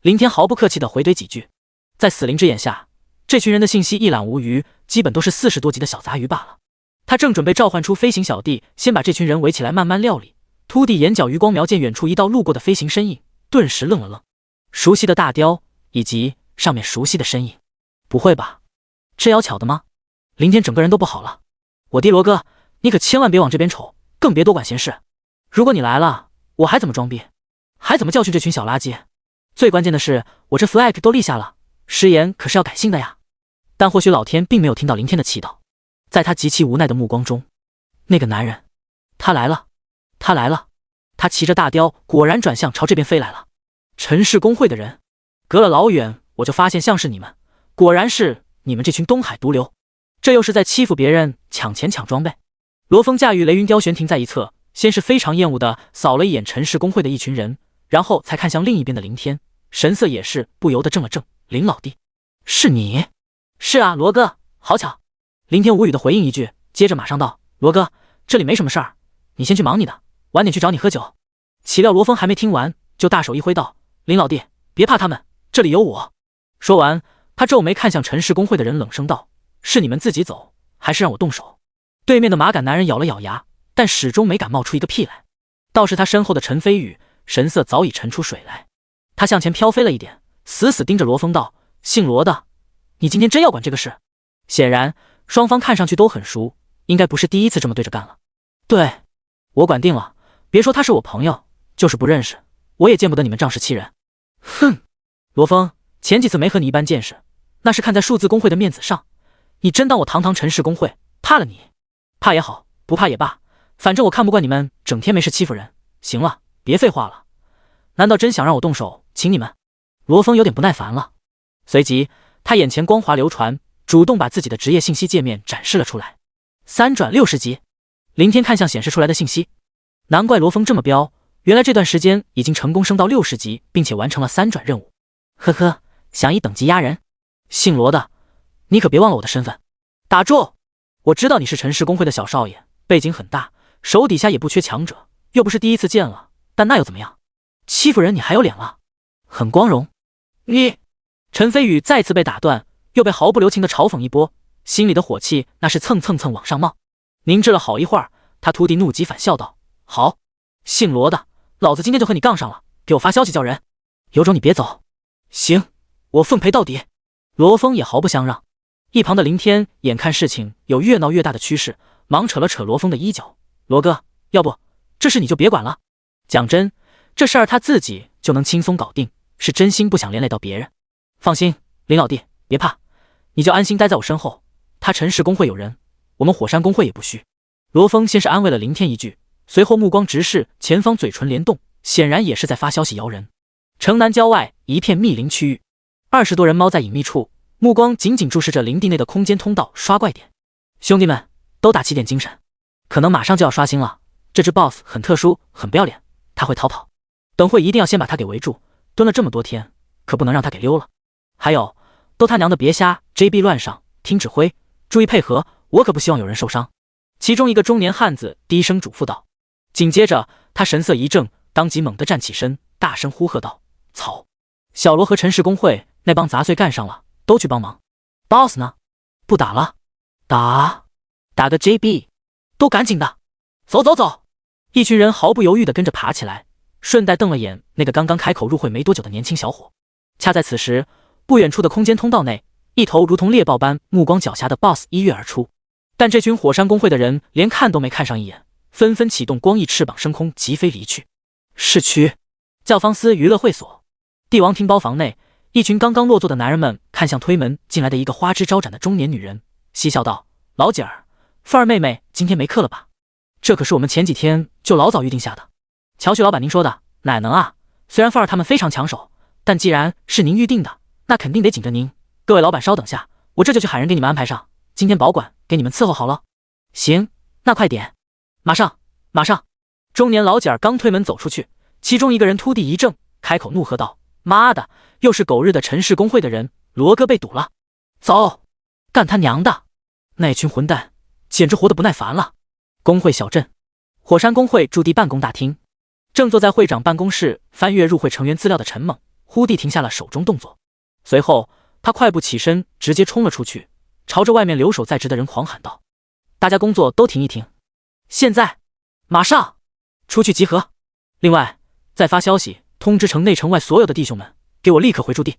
林天毫不客气地回怼几句。在死灵之眼下，这群人的信息一览无余，基本都是40多级的小杂鱼罢了。他正准备召唤出飞行小弟，先把这群人围起来慢慢料理。秃地眼角余光瞄见远处一道路过的飞行身影，顿时愣了愣。熟悉的大雕，以及上面熟悉的身影。不会吧？这要巧的吗？林天整个人都不好了。我弟罗哥，你可千万别往这边瞅，更别多管闲事。如果你来了，我还怎么装逼？还怎么教训这群小垃圾？最关键的是，我这 flag 都立下了，誓言可是要改姓的呀。但或许老天并没有听到林天的祈祷，在他极其无奈的目光中，那个男人，他来了，他来了。他骑着大雕，果然转向朝这边飞来了。陈氏工会的人，隔了老远我就发现像是你们，果然是你们这群东海毒瘤，这又是在欺负别人，抢钱抢装备。罗峰驾驭雷云雕悬停在一侧，先是非常厌恶地扫了一眼陈氏工会的一群人，然后才看向另一边的林天，神色也是不由得正了正。林老弟，是你？是啊，罗哥，好巧。林天无语的回应一句，接着马上道：罗哥，这里没什么事儿，你先去忙你的，晚点去找你喝酒。岂料罗峰还没听完，就大手一挥道：林老弟，别怕他们，这里有我。说完，他皱眉看向陈氏工会的人，冷声道：是你们自己走，还是让我动手？对面的马杆男人咬了咬牙，但始终没敢冒出一个屁来。倒是他身后的陈飞宇，神色早已沉出水来。他向前飘飞了一点，死死盯着罗峰道：姓罗的，你今天真要管这个事？显然双方看上去都很熟，应该不是第一次这么对着干了。对，我管定了，别说他是我朋友，就是不认识，我也见不得你们仗势欺人。哼，罗峰，前几次没和你一般见识，那是看在数字工会的面子上，你真当我堂堂陈氏工会怕了你？怕也好，不怕也罢，反正我看不惯你们整天没事欺负人。行了，别废话了，难道真想让我动手请你们？罗峰有点不耐烦了，随即他眼前光华流传，主动把自己的职业信息界面展示了出来。3转60级。林天看向显示出来的信息，难怪罗峰这么彪，原来这段时间已经成功升到60级，并且完成了3转任务。呵呵，想以等级压人？姓罗的，你可别忘了我的身份。打住！我知道你是陈氏工会的小少爷，背景很大，手底下也不缺强者，又不是第一次见了，但那又怎么样？欺负人你还有脸了？很光荣。你……陈飞宇再次被打断，又被毫不留情的嘲讽一波，心里的火气那是蹭蹭蹭往上冒。凝滞了好一会儿，他徒弟怒极反笑道：好，姓罗的，老子今天就和你杠上了，给我发消息叫人，有种你别走。行，我奉陪到底。罗峰也毫不相让。一旁的林天眼看事情有越闹越大的趋势，忙扯了扯罗峰的衣角：罗哥，要不这事你就别管了，讲真，这事儿他自己就能轻松搞定，是真心不想连累到别人。放心，林老弟，别怕，你就安心待在我身后。他陈氏公会有人，我们火山公会也不虚。罗峰先是安慰了林天一句，随后目光直视前方，嘴唇联动，显然也是在发消息摇人。城南郊外一片密林区域，20多人猫在隐秘处，目光紧紧注视着林地内的空间通道刷怪点。兄弟们，都打起点精神，可能马上就要刷新了。这只 BOSS 很特殊，很不要脸，他会逃跑，等会一定要先把他给围住，蹲了这么多天，可不能让他给溜了。还有，都他娘的别瞎 JB 乱上，听指挥，注意配合，我可不希望有人受伤。其中一个中年汉子低声嘱咐道。紧接着他神色一正，当即猛地站起身，大声呼喝道：操！小罗和陈氏公会那帮杂碎干上了，都去帮忙。 BOSS 呢？不打了？打个 JB， 都赶紧的，走走走！一群人毫不犹豫地跟着爬起来，顺带瞪了眼那个刚刚开口入会没多久的年轻小伙。恰在此时，不远处的空间通道内，一头如同猎豹般目光狡黠的 BOSS 一跃而出。但这群火山公会的人连看都没看上一眼，纷纷启动光翼翅膀升空疾飞离去。市区教坊司娱乐会所，帝王厅包房内，一群刚刚落座的男人们看向推门进来的一个花枝招展的中年女人，嬉笑道：老姐儿，范儿妹妹今天没课了吧？这可是我们前几天就老早预定下的。乔旭老板您说的哪能啊？虽然范儿他们非常抢手，但既然是您预定的，那肯定得紧着您。各位老板稍等下，我这就去喊人给你们安排上，今天保管给你们伺候好了。行，那快点。马上马上！中年老姐儿刚推门走出去，其中一个人突地一怔，开口怒喝道：妈的，又是狗日的陈氏公会的人，罗哥被堵了！走，干他娘的！那群混蛋简直活得不耐烦了。公会小镇，火山公会驻地办公大厅，正坐在会长办公室翻阅入会成员资料的陈猛忽地停下了手中动作，随后他快步起身，直接冲了出去，朝着外面留守在职的人狂喊道：大家工作都停一停，现在马上出去集合！另外再发消息通知城内城外所有的弟兄们，给我立刻回驻地。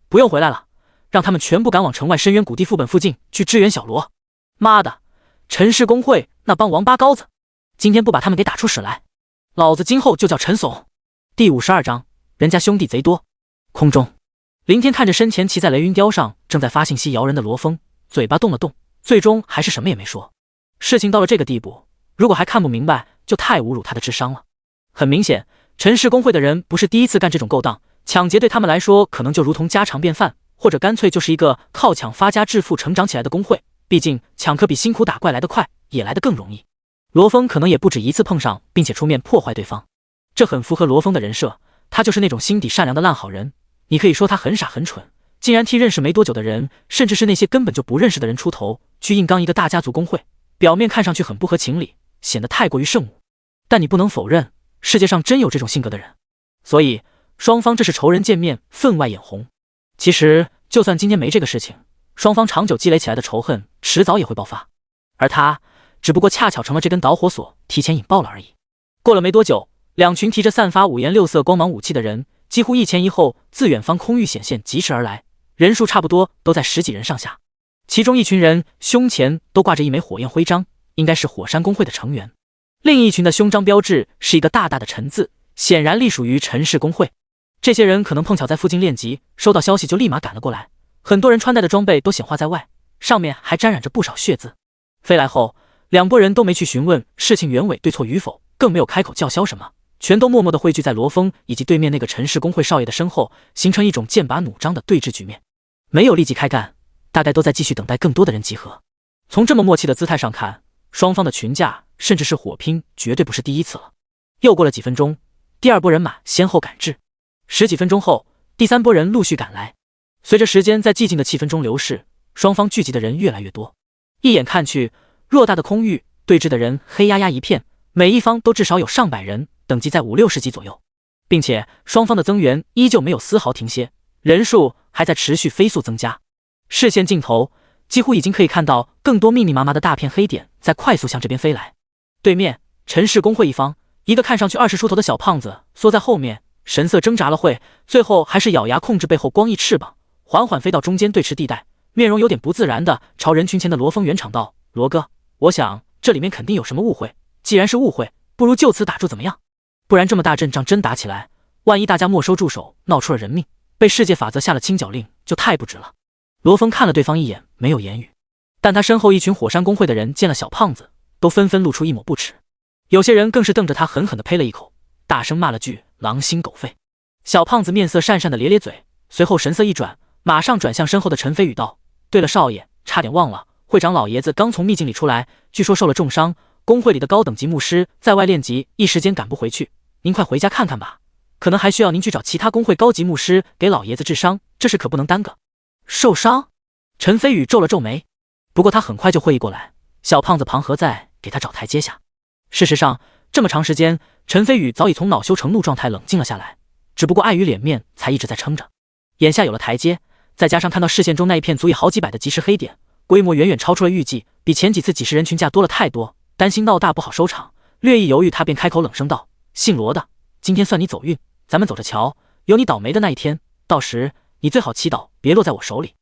不用回来了，让他们全部赶往城外深渊谷地副本附近去支援小罗。妈的，陈氏公会那帮王八羔子，今天不把他们给打出屎来，老子今后就叫陈怂。第52章，人家兄弟贼多。空中，林天看着身前骑在雷云雕上正在发信息摇人的罗峰，嘴巴动了动，最终还是什么也没说。事情到了这个地步，如果还看不明白，就太侮辱他的智商了。很明显，陈氏公会的人不是第一次干这种勾当，抢劫对他们来说可能就如同家常便饭，或者干脆就是一个靠抢发家致富成长起来的公会。毕竟抢可比辛苦打怪来得快，也来得更容易。罗峰可能也不止一次碰上，并且出面破坏对方，这很符合罗峰的人设，他就是那种心底善良的烂好人。你可以说他很傻很蠢，竟然替认识没多久的人，甚至是那些根本就不认识的人出头，去硬刚一个大家族公会，表面看上去很不合情理，显得太过于圣母。但你不能否认，世界上真有这种性格的人。所以双方这是仇人见面，分外眼红。其实就算今天没这个事情，双方长久积累起来的仇恨迟早也会爆发，而他只不过恰巧成了这根导火索，提前引爆了而已。过了没多久，两群提着散发五颜六色光芒武器的人几乎一前一后自远方空域显现疾驰而来，人数差不多都在10几人上下。其中一群人胸前都挂着一枚火焰徽章，应该是火山公会的成员。另一群的胸章标志是一个大大的陈字，显然隶属于陈氏公会。这些人可能碰巧在附近练级，收到消息就立马赶了过来，很多人穿戴的装备都显化在外，上面还沾染着不少血渍。飞来后，两拨人都没去询问事情原委对错与否，更没有开口叫嚣什么，全都默默地汇聚在罗峰以及对面那个陈氏公会少爷的身后，形成一种剑拔弩张的对峙局面。没有立即开干，大概都在继续等待更多的人集合。从这么默契的姿态上看，双方的群架甚至是火拼绝对不是第一次了。又过了几分钟，第二拨人马先后赶至，10几分钟后，第三拨人陆续赶来。随着时间在寂静的气氛中流逝，双方聚集的人越来越多。一眼看去，偌大的空域对峙的人黑压压一片，每一方都至少有上百人，等级在50、60级左右，并且双方的增援依旧没有丝毫停歇，人数还在持续飞速增加。视线尽头几乎已经可以看到更多密密麻麻的大片黑点在快速向这边飞来。对面陈氏公会一方，一个看上去20出头的小胖子缩在后面，神色挣扎了会，最后还是咬牙控制背后光翼翅膀，缓缓飞到中间对峙地带，面容有点不自然的朝人群前的罗峰圆场道：罗哥，我想这里面肯定有什么误会，既然是误会，不如就此打住怎么样？不然这么大阵仗真打起来，万一大家没收住手，闹出了人命，被世界法则下了清剿令，就太不值了。罗峰看了对方一眼，没有言语。但他身后一群火山公会的人见了小胖子，都纷纷露出一抹不耻，有些人更是瞪着他狠狠地呸了一口，大声骂了句狼心狗肺。小胖子面色讪讪的咧咧嘴，随后神色一转，马上转向身后的陈飞宇道：“对了，少爷，差点忘了，会长老爷子刚从秘境里出来，据说受了重伤，公会里的高等级牧师在外练级，一时间赶不回去，您快回家看看吧，可能还需要您去找其他公会高级牧师给老爷子治伤，这事可不能耽搁。”受伤？陈飞宇皱了皱眉，不过他很快就会意过来，小胖子庞和在给他找台阶下。事实上，这么长时间，陈飞宇早已从恼羞成怒状态冷静了下来，只不过碍于脸面，才一直在撑着。眼下有了台阶，再加上看到视线中那一片足以好几百的及时黑点，规模远远超出了预计，比前几次几十人群架多了太多，担心闹大不好收场，略一犹豫，他便开口冷声道：“姓罗的，今天算你走运，咱们走着瞧，有你倒霉的那一天，到时你最好祈祷别落在我手里。”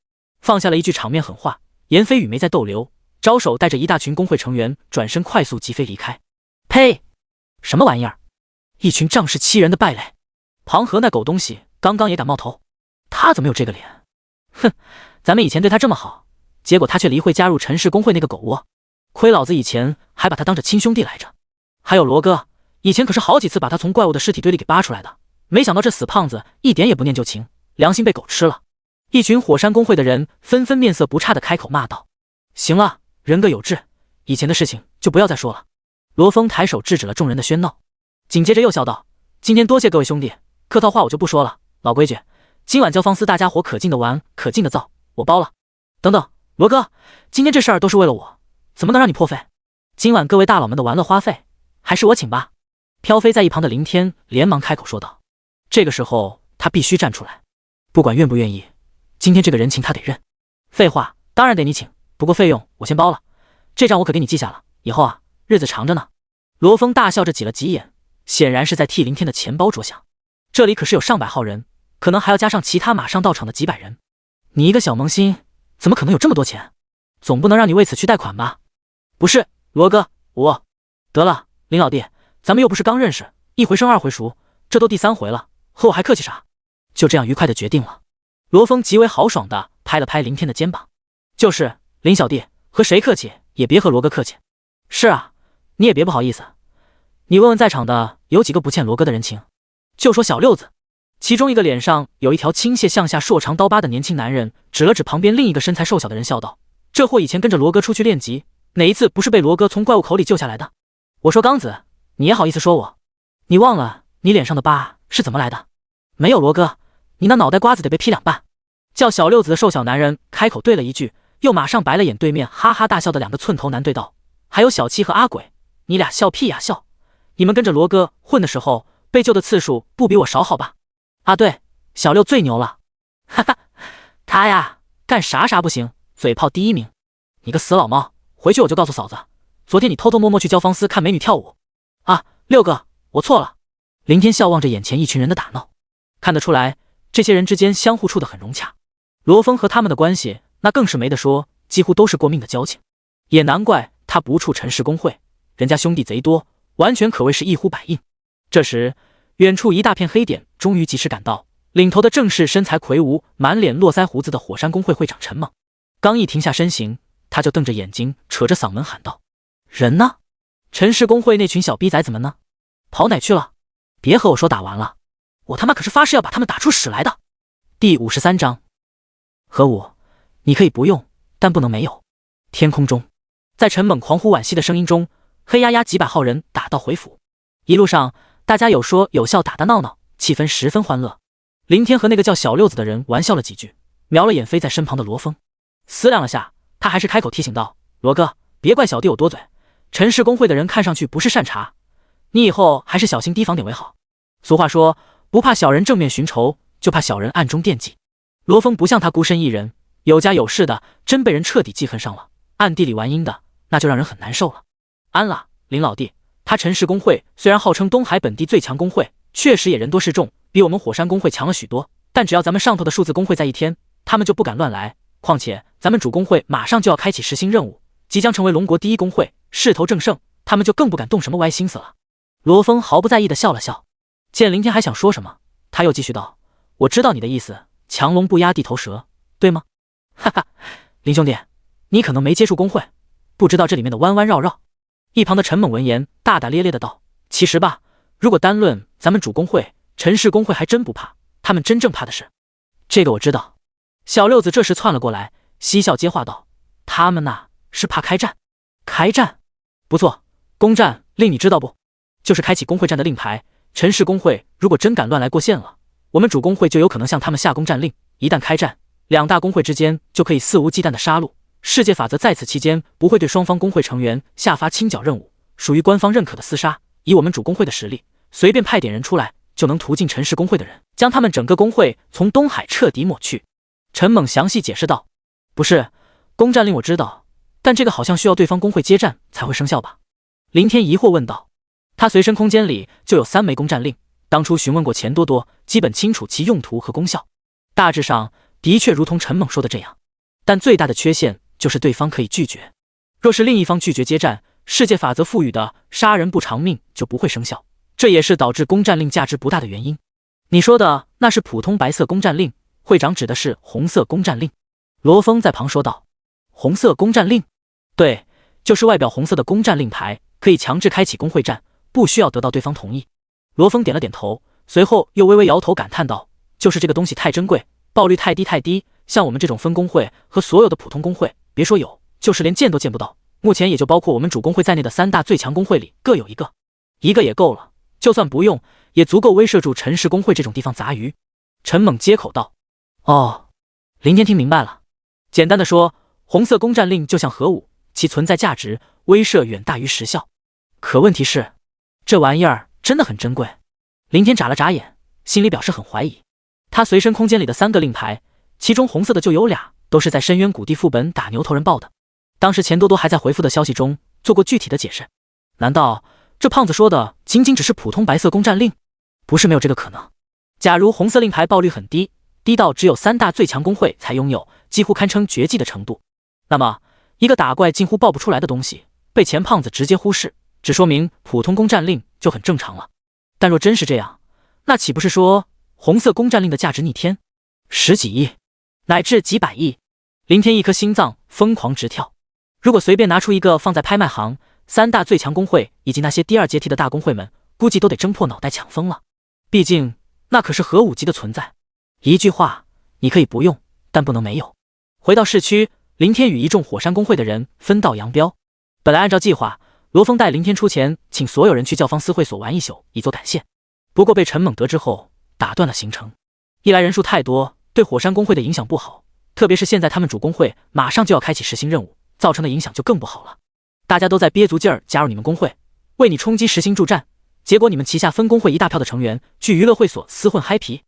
放下了一句场面狠话，严飞宇没再逗留，招手带着一大群工会成员转身快速疾飞离开。呸！什么玩意儿？一群仗势欺人的败类！庞和那狗东西刚刚也敢冒头，他怎么有这个脸？哼，咱们以前对他这么好，结果他却离会加入陈氏公会那个狗窝，亏老子以前还把他当着亲兄弟来着。还有罗哥，以前可是好几次把他从怪物的尸体堆里给扒出来的，没想到这死胖子一点也不念旧情，良心被狗吃了。一群火山公会的人纷纷面色不差的开口骂道：“行了，人各有志，以前的事情就不要再说了。”罗峰抬手制止了众人的喧闹，紧接着又笑道：“今天多谢各位兄弟，客套话我就不说了，老规矩，今晚交方司大家伙可劲的玩，可劲的造，我包了。等等，罗哥，今天这事儿都是为了我，怎么能让你破费？今晚各位大佬们的玩乐花费，还是我请吧。”飘飞在一旁的林天连忙开口说道。这个时候他必须站出来，不管愿不愿意，今天这个人情他得认。废话，当然得你请，不过费用我先包了，这账我可给你记下了，以后啊日子长着呢。罗峰大笑着挤了挤眼，显然是在替林天的钱包着想。这里可是有上百号人，可能还要加上其他马上到场的几百人。你一个小萌新，怎么可能有这么多钱？总不能让你为此去贷款吧？不是，罗哥，得了，林老弟，咱们又不是刚认识，一回生二回熟，这都第3回了，和我还客气啥？就这样愉快的决定了。罗峰极为豪爽的拍了拍林天的肩膀，就是林小弟，和谁客气也别和罗哥客气。是啊，你也别不好意思，你问问在场的有几个不欠罗哥的人情？就说小六子。其中一个脸上有一条倾泻向下硕长刀疤的年轻男人指了指旁边另一个身材瘦小的人，笑道：“这货以前跟着罗哥出去练级，哪一次不是被罗哥从怪物口里救下来的？我说刚子，你也好意思说我？你忘了你脸上的疤是怎么来的？没有罗哥，你那脑袋瓜子得被劈2半。”叫小六子的瘦小男人开口对了一句，又马上白了眼对面哈哈大笑的2个寸头男对道：“还有小七和阿鬼，你俩笑屁呀笑！你们跟着罗哥混的时候，被救的次数不比我少好吧？啊对，小六最牛了，哈哈，他呀干啥不行，嘴炮第1名。你个死老猫，回去我就告诉嫂子，昨天你偷偷摸摸去交方司看美女跳舞。啊，六哥，我错了。”林天笑望着眼前一群人的打闹，看得出来这些人之间相互处得很融洽。罗峰和他们的关系那更是没得说，几乎都是过命的交情，也难怪他不处陈氏公会，人家兄弟贼多，完全可谓是一呼百应。这时远处一大片黑点终于及时赶到，领头的正是身材魁梧、满脸络腮胡子的火山公会会长陈猛。刚一停下身形，他就瞪着眼睛扯着嗓门喊道：“人呢？陈氏公会那群小逼崽子们呢？跑哪去了？别和我说打完了，我他妈可是发誓要把他们打出屎来的。”第53章，何武，你可以不用，但不能没有。天空中，在陈猛狂呼惋惜的声音中，黑压压几百号人打道回府。一路上大家有说有笑，打打闹闹，气氛十分欢乐。林天和那个叫小六子的人玩笑了几句，瞄了眼飞在身旁的罗峰，思量了下，他还是开口提醒道：“罗哥，别怪小弟我多嘴，陈氏公会的人看上去不是善茬，你以后还是小心提防点为好。俗话说，不怕小人正面寻仇，就怕小人暗中惦记。罗峰不像他孤身一人，有家有室的，真被人彻底记恨上了，暗地里玩阴的，那就让人很难受了。安了，林老弟，他陈氏公会虽然号称东海本地最强公会，确实也人多势众，比我们火山公会强了许多，但只要咱们上头的数字公会在一天，他们就不敢乱来。况且咱们主公会马上就要开启实行任务，即将成为龙国第1公会，势头正盛，他们就更不敢动什么歪心思了。罗峰毫不在意地笑了笑，见林天还想说什么，他又继续道：“我知道你的意思，强龙不压地头蛇，对吗？哈哈，林兄弟，你可能没接触工会，不知道这里面的弯弯绕绕。一旁的陈猛闻言，大大咧咧的道：“其实吧，如果单论咱们主工会，陈氏工会还真不怕，他们真正怕的是……这个我知道。”小六子这时窜了过来，嬉笑接话道：“他们呐，是怕开战。开战？不错，攻战令你知道不？就是开启工会战的令牌。陈氏工会如果真敢乱来过线了，我们主工会就有可能向他们下攻战令。一旦开战，两大工会之间就可以肆无忌惮的杀戮。世界法则在此期间不会对双方工会成员下发清剿任务，属于官方认可的厮杀。以我们主工会的实力，随便派点人出来，就能屠尽陈氏工会的人，将他们整个工会从东海彻底抹去。”陈猛详细解释道：“不是，攻战令我知道，但这个好像需要对方工会接战才会生效吧？”林天疑惑问道。他随身空间里就有3枚攻战令，当初询问过钱多多，基本清楚其用途和功效。大致上的确如同陈猛说的这样，但最大的缺陷就是对方可以拒绝。若是另一方拒绝接战，世界法则赋予的杀人不偿命就不会生效，这也是导致攻战令价值不大的原因。你说的那是普通白色攻战令，会长指的是红色攻战令。罗峰在旁说道：“红色攻战令？对，就是外表红色的攻战令牌，可以强制开启工会战，不需要得到对方同意。”罗峰点了点头，随后又微微摇头感叹道：“就是这个东西太珍贵，爆率太低，像我们这种分工会和所有的普通工会，别说有，就是连见都见不到。目前也就包括我们主工会在内的3大最强工会里各有一个，一个也够了，就算不用，也足够威慑住陈氏工会这种地方杂鱼。”陈猛接口道：“哦。”林天听明白了，简单的说，红色攻战令就像核武，其存在价值威慑远大于实效。可问题是，这玩意儿真的很珍贵。林天眨了眨眼，心里表示很怀疑。他随身空间里的3个令牌，其中红色的就有2，都是在深渊谷地副本打牛头人爆的。当时钱多多还在回复的消息中做过具体的解释。难道这胖子说的仅仅只是普通白色攻战令？不是没有这个可能。假如红色令牌爆率很低，低到只有3大最强工会才拥有，几乎堪称绝技的程度，那么一个打怪近乎爆不出来的东西，被钱胖子直接忽视，只说明普通攻战令就很正常了。但若真是这样，那岂不是说红色攻战令的价值逆天，10几亿乃至几百亿？林天一颗心脏疯狂直跳。如果随便拿出一个放在拍卖行，3大最强工会以及那些第2阶梯的大工会们，估计都得争破脑袋抢疯了。毕竟那可是核武级的存在。一句话，你可以不用，但不能没有。回到市区，林天与一众火山工会的人分道扬镳。本来按照计划，罗峰带林天出钱，请所有人去教坊私会所玩一宿，以作感谢。不过被陈猛得知后，打断了行程。一来人数太多，对火山工会的影响不好，特别是现在他们主工会马上就要开启实行任务，造成的影响就更不好了。大家都在憋足劲儿加入你们工会，为你冲击实行助战，结果你们旗下分工会一大票的成员去娱乐会所厮混嗨皮。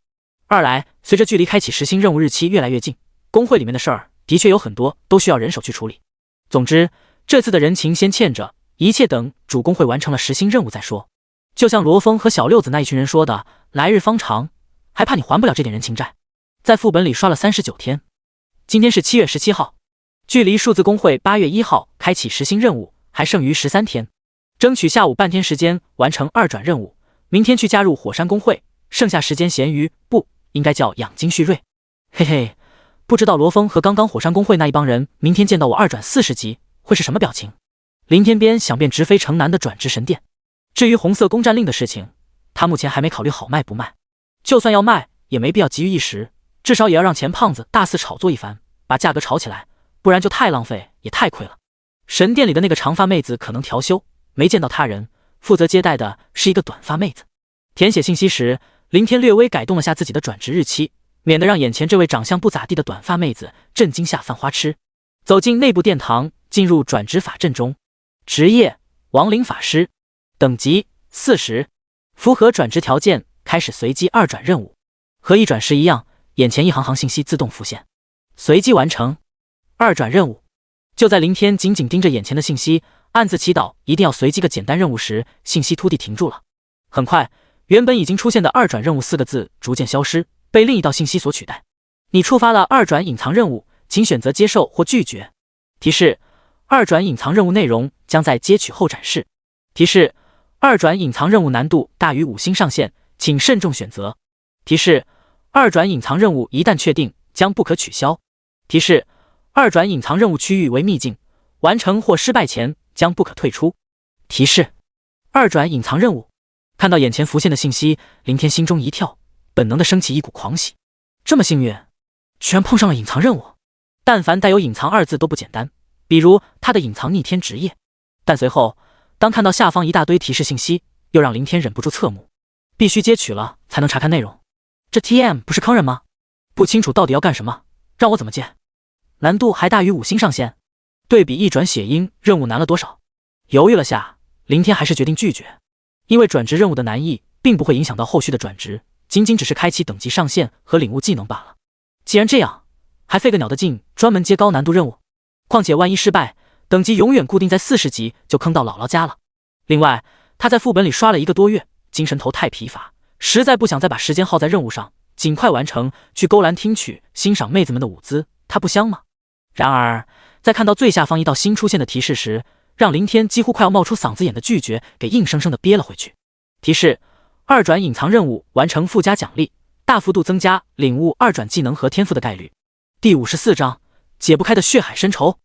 二来，随着距离开启实行任务日期越来越近，工会里面的事儿的确有很多都需要人手去处理。总之，这次的人情先欠着，一切等主工会完成了实行任务再说。就像罗峰和小六子那一群人说的，来日方长，还怕你还不了这点人情债。在副本里刷了39天，今天是7月17号，距离数字工会8月1号开启实行任务还剩余13天，争取下午半天时间完成2转任务，明天去加入火山工会，剩下时间闲鱼不应该叫养精蓄锐。嘿嘿，不知道罗峰和刚刚火山工会那一帮人明天见到我2转40级会是什么表情。林天边想便直飞城南的转职神殿。至于红色攻战令的事情，他目前还没考虑好卖不卖，就算要卖也没必要急于一时，至少也要让钱胖子大肆炒作一番，把价格炒起来，不然就太浪费也太亏了。神殿里的那个长发妹子可能调休，没见到他人，负责接待的是一个短发妹子。填写信息时，林天略微改动了下自己的转职日期，免得让眼前这位长相不咋地的短发妹子震惊下犯花痴。走进内部殿堂，进入转职法阵中。职业亡灵法师，等级40，符合转职条件，开始随机2转任务。和1转时一样，眼前一行行信息自动浮现。随机完成2转任务。就在林天紧紧盯着眼前的信息，暗自祈祷一定要随机个简单任务时，信息突地停住了。很快，原本已经出现的2转任务4个字逐渐消失，被另一道信息所取代。你触发了2转隐藏任务，请选择接受或拒绝。提示：2转隐藏任务内容将在接取后展示。提示：2转隐藏任务难度大于5星上限，请慎重选择。提示：2转隐藏任务一旦确定将不可取消。提示二转隐藏任务区域为秘境，完成或失败前将不可退出。提示：二转隐藏任务。看到眼前浮现的信息，林天心中一跳，本能的升起一股狂喜。这么幸运，居然碰上了隐藏任务。但凡带有隐藏二字都不简单，比如他的隐藏逆天职业。但随后，当看到下方一大堆提示信息，又让林天忍不住侧目。必须接取了才能查看内容。这 TM 不是坑人吗？不清楚到底要干什么，让我怎么接？难度还大于5星上限。对比一转血鹰任务难了多少？犹豫了下，林天还是决定拒绝。因为转职任务的难易并不会影响到后续的转职，仅仅只是开启等级上限和领悟技能罢了。既然这样，还费个鸟的劲专门接高难度任务。况且万一失败，等级永远固定在40级，就坑到姥姥家了。另外，他在副本里刷了1个多月，精神头太疲乏，实在不想再把时间耗在任务上，尽快完成，去勾栏听曲，欣赏妹子们的舞姿，他不香吗？然而，在看到最下方一道新出现的提示时，让林天几乎快要冒出嗓子眼的拒绝给硬生生的憋了回去。提示：二转隐藏任务完成附加奖励，大幅度增加领悟二转技能和天赋的概率。第54章解不开的血海深仇。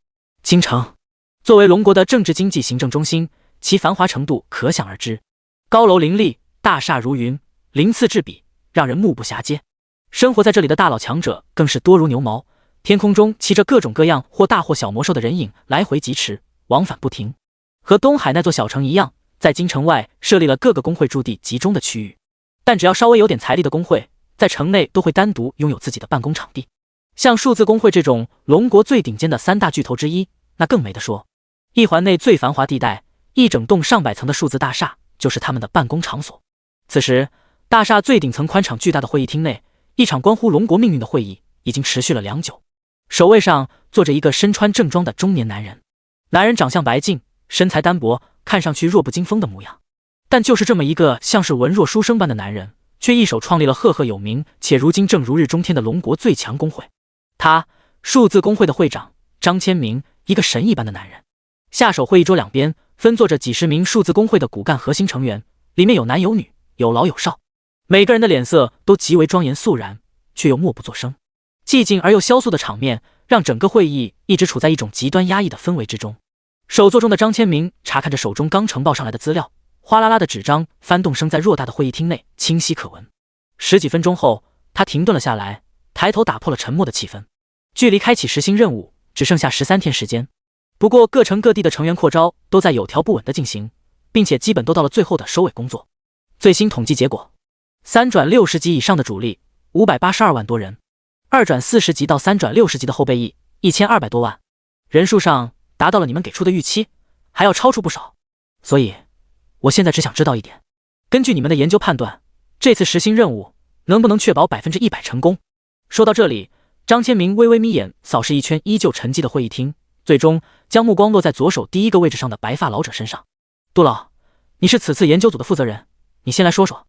京城作为龙国的政治经济行政中心，其繁华程度可想而知，高楼林立，大厦如云，鳞次栉比，让人目不暇接。生活在这里的大佬强者更是多如牛毛，天空中骑着各种各样或大或小魔兽的人影来回疾驰，往返不停。和东海那座小城一样，在京城外设立了各个工会驻地集中的区域，但只要稍微有点财力的工会，在城内都会单独拥有自己的办公场地。像数字工会这种龙国最顶尖的3大巨头之一，那更没得说。一环内最繁华地带，一整栋上百层的数字大厦就是他们的办公场所。此时，大厦最顶层宽敞巨大的会议厅内，一场关乎龙国命运的会议已经持续了良久。首位上坐着一个身穿正装的中年男人，男人长相白净，身材单薄，看上去弱不禁风的模样。但就是这么一个像是文弱书生般的男人，却一手创立了赫赫有名且如今正如日中天的龙国最强工会。他，数字工会的会长张千明，一个神一般的男人。下手会议桌两边分坐着几十名数字工会的骨干核心成员，里面有男有女，有老有少，每个人的脸色都极为庄严肃然，却又默不作声。寂静而又萧肃的场面让整个会议一直处在一种极端压抑的氛围之中。首座中的张千明查看着手中刚呈报上来的资料，哗啦啦的纸张翻动声在偌大的会议厅内清晰可闻。10几分钟后，他停顿了下来，抬头打破了沉默的气氛。距离开启实行任务只剩下13天时间，不过各城各地的成员扩招都在有条不紊地进行，并且基本都到了最后的收尾工作。最新统计结果，3转60级以上的主力582万多人，2转40级到3转60级的后备役1200多万，人数上达到了你们给出的预期，还要超出不少。所以我现在只想知道一点，根据你们的研究判断，这次实行任务能不能确保100%成功？说到这里，张千明微微眯眼扫视一圈依旧沉寂的会议厅，最终将目光落在左手第一个位置上的白发老者身上。杜老，你是此次研究组的负责人，你先来说说。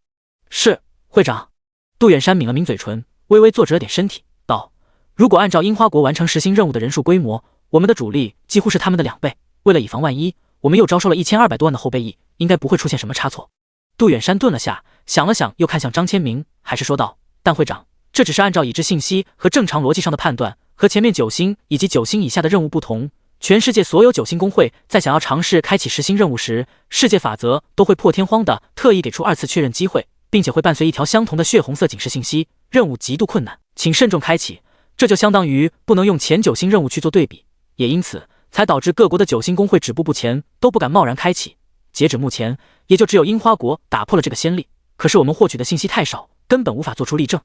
是，会长。杜远山抿了抿嘴唇，微微坐直了点身体，道：如果按照樱花国完成实行任务的人数规模，我们的主力几乎是他们的2倍，为了以防万一，我们又招收了1200多万的后备役，应该不会出现什么差错。杜远山顿了下，想了想，又看向张千明，还是说道：但会长，这只是按照已知信息和正常逻辑上的判断，和前面9星以及9星以下的任务不同，全世界所有9星工会在想要尝试开启实行任务时，世界法则都会破天荒的特意给出2次确认机会，并且会伴随一条相同的血红色警示信息：任务极度困难，请慎重开启。这就相当于不能用前9星任务去做对比，也因此才导致各国的9星工会止步不前，都不敢贸然开启。截止目前，也就只有樱花国打破了这个先例，可是我们获取的信息太少，根本无法做出例证。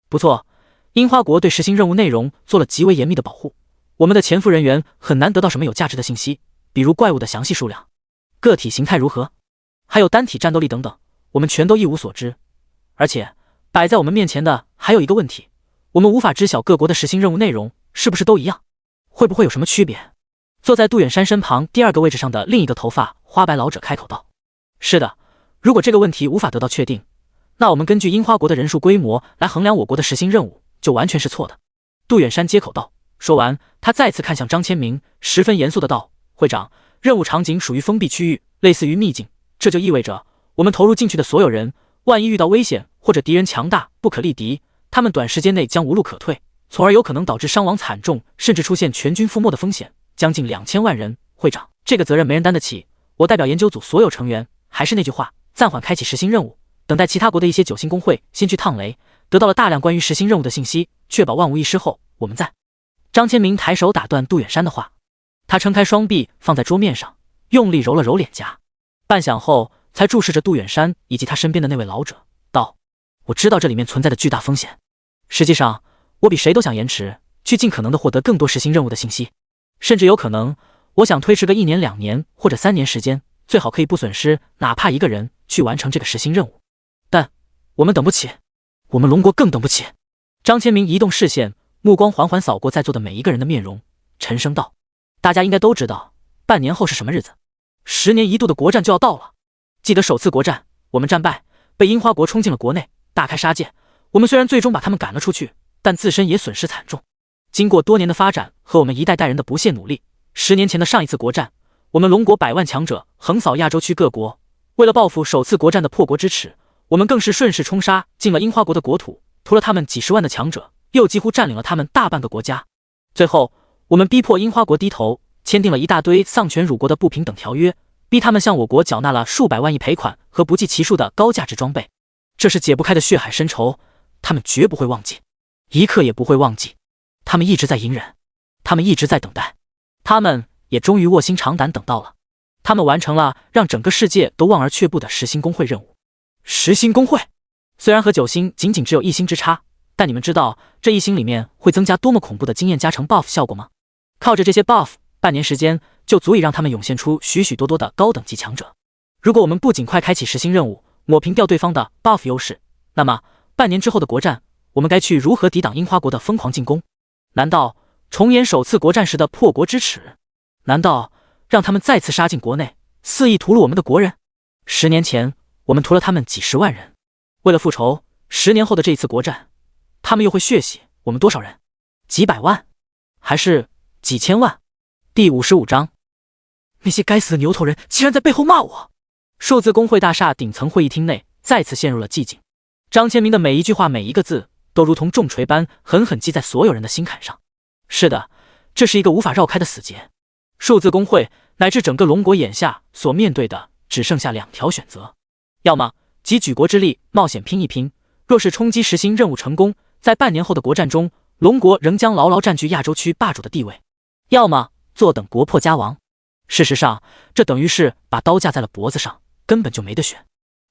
不错，樱花国对实行任务内容做了极为严密的保护，我们的潜伏人员很难得到什么有价值的信息，比如怪物的详细数量、个体形态如何，还有单体战斗力等等，我们全都一无所知。而且摆在我们面前的还有一个问题，我们无法知晓各国的实行任务内容是不是都一样，会不会有什么区别？坐在杜远山身旁第2个位置上的另一个头发花白老者开口道：是的，如果这个问题无法得到确定，那我们根据樱花国的人数规模来衡量我国的实行任务就完全是错的。杜远山接口道。说完，他再次看向张千明，十分严肃的道：会长，任务场景属于封闭区域，类似于秘境，这就意味着我们投入进去的所有人，万一遇到危险或者敌人强大不可力敌，他们短时间内将无路可退，从而有可能导致伤亡惨重，甚至出现全军覆没的风险，将近2000万人。会长，这个责任没人担得起。我代表研究组所有成员，还是那句话，暂缓开启实行任务，等待其他国的一些9星公会先去趟雷，得到了大量关于实行任务的信息，确保万无一失后，我们再。张千明抬手打断杜远山的话，他撑开双臂放在桌面上，用力揉了揉脸颊，半晌后才注视着杜远山以及他身边的那位老者，道：我知道这里面存在的巨大风险，实际上我比谁都想延迟，去尽可能的获得更多实行任务的信息，甚至有可能我想推迟个1年2年或者3年时间，最好可以不损失哪怕一个人去完成这个实行任务。但我们等不起，我们龙国更等不起。张千明移动视线，目光缓缓扫过在座的每一个人的面容，沉声道：大家应该都知道半年后是什么日子，10年一度的国战就要到了。记得首次国战我们战败，被樱花国冲进了国内，大开杀戒。我们虽然最终把他们赶了出去，但自身也损失惨重。经过多年的发展和我们一代代人的不懈努力，10年前的上一次国战，我们龙国100万强者横扫亚洲区各国。为了报复首次国战的破国之耻，我们更是顺势冲杀进了樱花国的国土，屠了他们几10万的强者，又几乎占领了他们大半个国家。最后我们逼迫樱花国低头，签订了一大堆丧权辱国的不平等条约，逼他们向我国缴纳了数百万亿赔款和不计其数的高价值装备。这是解不开的血海深仇，他们绝不会忘记，一刻也不会忘记。他们一直在隐忍，他们一直在等待，他们也终于卧薪尝胆等到了。他们完成了让整个世界都望而却步的实星公会任务。实星公会虽然和9星仅仅只有1星之差，但你们知道这1星里面会增加多么恐怖的经验加成 buff 效果吗？靠着这些 buff， 半年时间就足以让他们涌现出许许多多的高等级强者。如果我们不尽快开启实星任务，抹平掉对方的 buff 优势，那么半年之后的国战，我们该去如何抵挡樱花国的疯狂进攻？难道重演首次国战时的破国之耻？难道让他们再次杀进国内，肆意屠戮我们的国人？10年前我们屠了他们几10万人，为了复仇，10年后的这一次国战，他们又会血洗我们多少人？几百万，还是几千万？第55章，那些该死的牛头人竟然在背后骂我！数字工会大厦顶层会议厅内再次陷入了寂静。张千明的每一句话每一个字都如同重锤般狠狠击在所有人的心坎上。是的，这是一个无法绕开的死结。数字工会乃至整个龙国眼下所面对的只剩下2条选择，要么集举国之力冒险拼一拼，若是冲击实行任务成功，在半年后的国战中，龙国仍将牢牢占据亚洲区霸主的地位；要么坐等国破家亡。事实上，这等于是把刀架在了脖子上，根本就没得选。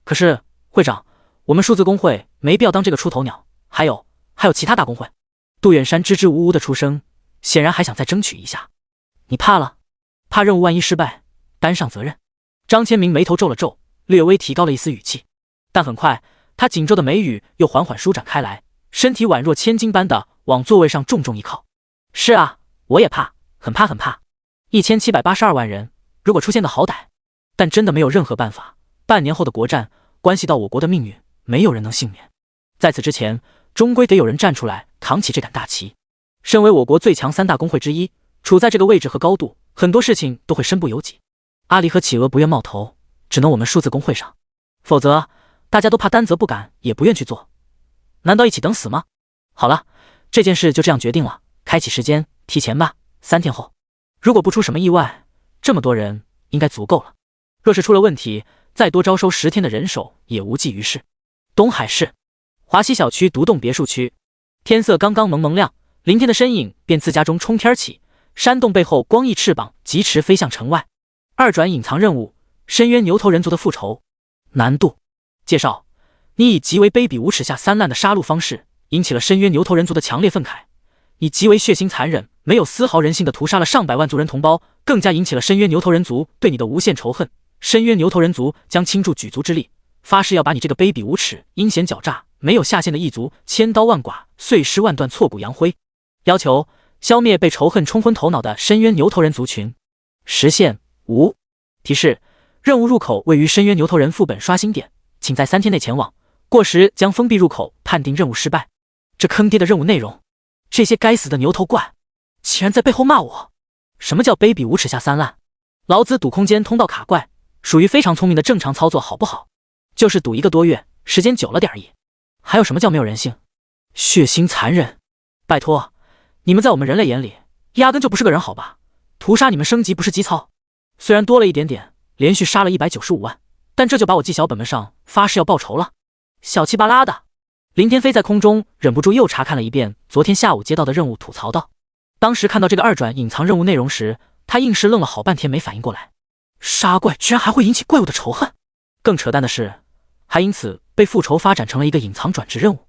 可是会长，我们数字工会没必要当这个出头鸟，还有其他大工会。杜远山支支吾吾的出声，显然还想再争取一下。你怕了？怕任务万一失败，担上责任？张千明眉头皱了皱，略微提高了一丝语气，但很快他紧皱的眉宇又缓缓舒展开来，身体宛若千斤般的往座位上重重一靠。是啊，我也怕，很怕很怕。1782万人，如果出现个好歹，但真的没有任何办法。半年后的国战关系到我国的命运，没有人能幸免。在此之前，终归得有人站出来扛起这杆大旗。身为我国最强3大工会之一，处在这个位置和高度，很多事情都会身不由己。阿离和企鹅不愿冒头，只能我们数字工会上，否则大家都怕担责不敢，也不愿去做。难道一起等死吗？好了，这件事就这样决定了，开启时间提前吧，3天后。如果不出什么意外，这么多人应该足够了。若是出了问题，再多招收10天的人手也无济于事。东海市华西小区独栋别墅区，天色刚刚蒙蒙亮，林天的身影便自家中冲天起，山洞背后光翼翅膀疾驰飞向城外。2转隐藏任务：深渊牛头人族的复仇。难度介绍：你以极为卑鄙无耻下三滥的杀戮方式，引起了深渊牛头人族的强烈愤慨。你极为血腥残忍，没有丝毫人性的屠杀了上百万族人同胞，更加引起了深渊牛头人族对你的无限仇恨。深渊牛头人族将倾注举族之力，发誓要把你这个卑鄙无耻、阴险狡诈、没有下限的异族千刀万剐，碎尸万段，挫骨扬灰。要求：消灭被仇恨冲昏头脑的深渊牛头人族群。时限无。提示：任务入口位于深渊牛头人副本刷新点，请在3天内前往，过时将封闭入口，判定任务失败。这坑爹的任务内容，这些该死的牛头怪竟然在背后骂我！什么叫卑鄙无耻下三滥？老子赌空间通道卡怪，属于非常聪明的正常操作，好不好？就是赌1个多月，时间久了点而已。还有什么叫没有人性？血腥残忍，拜托，你们在我们人类眼里压根就不是个人好吧？屠杀你们升级不是基操，虽然多了一点点，连续杀了195万，但这就把我记小本本上发誓要报仇了。小气巴拉的！林天飞在空中忍不住又查看了一遍昨天下午接到的任务，吐槽道。当时看到这个2转隐藏任务内容时，他硬是愣了好半天没反应过来，杀怪居然还会引起怪物的仇恨。更扯淡的是，还因此被复仇发展成了一个隐藏转职任务。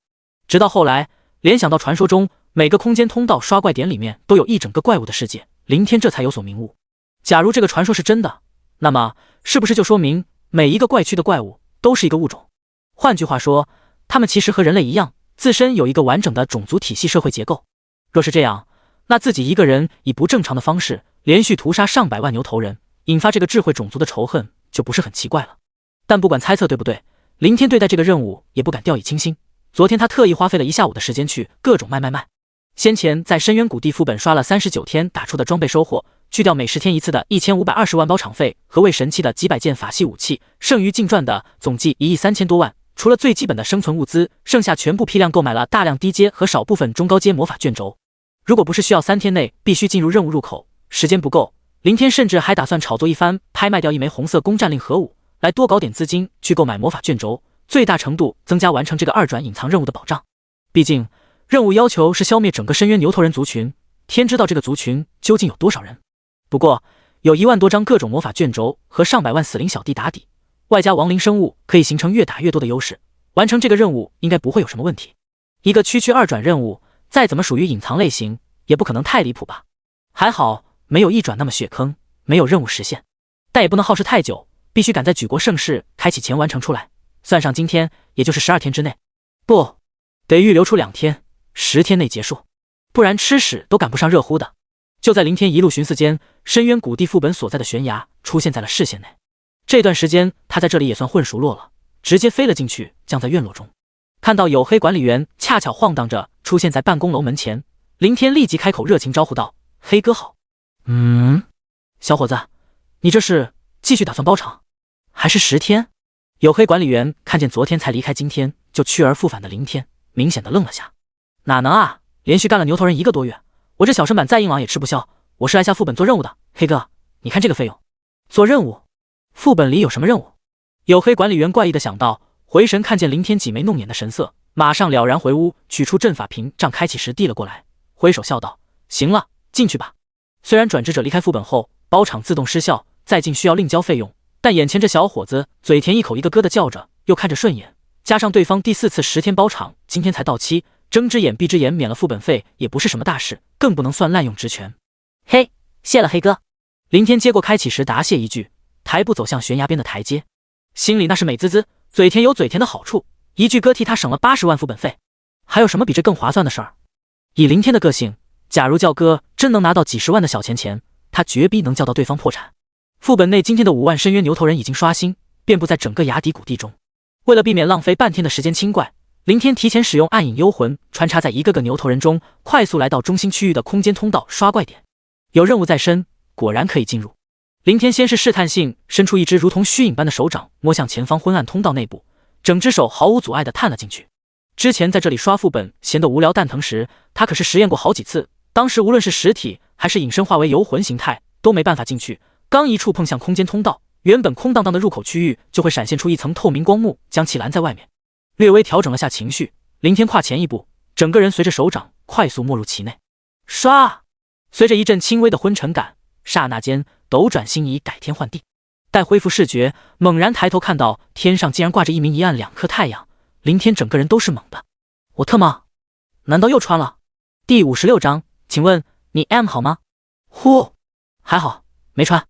直到后来联想到传说中每个空间通道刷怪点里面都有一整个怪物的世界，林天这才有所明悟。假如这个传说是真的，那么是不是就说明每一个怪区的怪物都是一个物种？换句话说，他们其实和人类一样，自身有一个完整的种族体系社会结构。若是这样，那自己一个人以不正常的方式连续屠杀上百万牛头人，引发这个智慧种族的仇恨，就不是很奇怪了。但不管猜测对不对，林天对待这个任务也不敢掉以轻心。昨天他特意花费了1下午的时间去各种卖。先前在深渊谷地副本刷了39天打出的装备收获，去掉每10天一次的1520万包场费和为神器的几百件法系武器，剩余净赚的总计1亿3000多万。除了最基本的生存物资，剩下全部批量购买了大量低阶和少部分中高阶魔法卷轴。如果不是需要3天内必须进入任务入口，时间不够，林天甚至还打算炒作一番，拍卖掉1枚红色攻占令核武，来多搞点资金去购买魔法卷轴，最大程度增加完成这个2转隐藏任务的保障。毕竟任务要求是消灭整个深渊牛头人族群，天知道这个族群究竟有多少人。不过有1万多张各种魔法卷轴和上百万死灵小弟打底，外加亡灵生物可以形成越打越多的优势，完成这个任务应该不会有什么问题。一个区2转任务再怎么属于隐藏类型，也不可能太离谱吧。还好没有1转那么血坑，没有任务实现，但也不能耗时太久，必须赶在举国盛世开启前完成出来，算上今天也就是12天之内，不得预留出2天，10天内结束，不然吃屎都赶不上热乎的。就在林天一路寻思间，深渊谷地副本所在的悬崖出现在了视线内。这段时间他在这里也算混熟络了，直接飞了进去，降在院落中。看到黝黑管理员恰巧晃荡着出现在办公楼门前，林天立即开口热情招呼道：“黑哥好。”小伙子，你这是继续打算包场，还是10天？黝黑管理员看见昨天才离开，今天就去而复返的林天，明显的愣了下。哪能啊，连续干了牛头人1个多月，我这小身板再硬朗也吃不消，我是来下副本做任务的。黑哥，你看这个费用。做任务？副本里有什么任务？黝黑管理员怪异的想到，回神看见林天挤眉弄眼的神色，马上了然回屋，取出阵法屏障开启时递了过来，挥手笑道：“行了，进去吧。”虽然转职者离开副本后包场自动失效，再进需要另交费用，但眼前这小伙子嘴甜一口一个哥的叫着，又看着顺眼，加上对方第4次10天包场今天才到期，睁只眼闭只眼免了副本费也不是什么大事，更不能算滥用职权。嘿，谢了黑哥。林天接过开启时答谢一句，抬步走向悬崖边的台阶，心里那是美滋滋，嘴甜有嘴甜的好处，一句哥替他省了80万副本费，还有什么比这更划算的事儿？以林天的个性，假如叫哥真能拿到几10万的小钱，他绝逼能叫到对方破产。副本内今天的5万深渊牛头人已经刷新，遍布在整个崖底谷地中。为了避免浪费半天的时间清怪，林天提前使用暗影幽魂穿插在一个个牛头人中，快速来到中心区域的空间通道刷怪点。有任务在身，果然可以进入。林天先是试探性伸出一只如同虚影般的手掌，摸向前方昏暗通道内部，整只手毫无阻碍地探了进去。之前在这里刷副本闲得无聊蛋疼时，他可是实验过好几次，当时无论是实体还是隐身化为游魂形态都没办法进去，刚一触碰向空间通道，原本空荡荡的入口区域就会闪现出一层透明光幕，将其拦在外面。略微调整了下情绪，林天跨前一步，整个人随着手掌快速没入其内。刷！随着一阵轻微的昏沉感，刹那间斗转星移，改天换地。待恢复视觉，猛然抬头看到天上竟然挂着一明一暗2颗太阳，林天整个人都是懵的。我特么，难道又穿了？第56章，请问你 M 好吗？呼，还好没穿。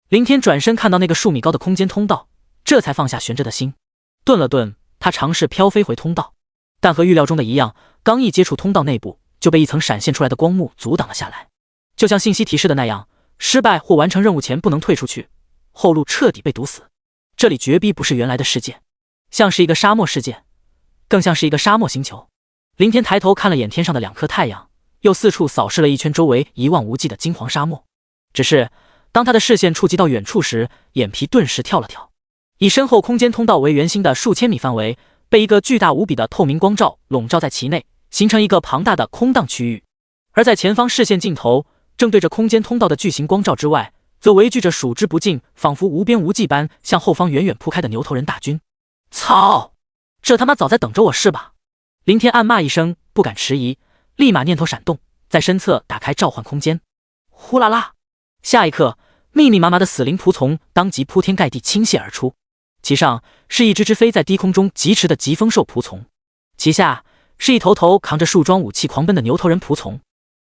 林天转身看到那个数米高的空间通道，这才放下悬着的心，顿了顿，他尝试飘飞回通道，但和预料中的一样，刚一接触通道内部，就被一层闪现出来的光幕阻挡了下来。就像信息提示的那样，失败或完成任务前不能退出去，后路彻底被堵死。这里绝逼不是原来的世界，像是一个沙漠世界，更像是一个沙漠星球。林天抬头看了眼天上的2颗太阳，又四处扫视了一圈周围一望无际的金黄沙漠。只是当他的视线触及到远处时，眼皮顿时跳了跳。以身后空间通道为圆心的数千米范围，被一个巨大无比的透明光罩笼罩在其内，形成一个庞大的空荡区域。而在前方视线尽头，正对着空间通道的巨型光罩之外，则围聚着数之不尽、仿佛无边无际般向后方远远铺开的牛头人大军。操！这他妈早在等着我是吧？林天暗骂一声，不敢迟疑，立马念头闪动，在身侧打开召唤空间。呼啦啦！下一刻，密密麻麻的死灵仆从当即铺天盖地倾泻而出，其上是一只只飞在低空中疾驰的疾风兽仆从，其下是一头头扛着树桩武器狂奔的牛头人仆从。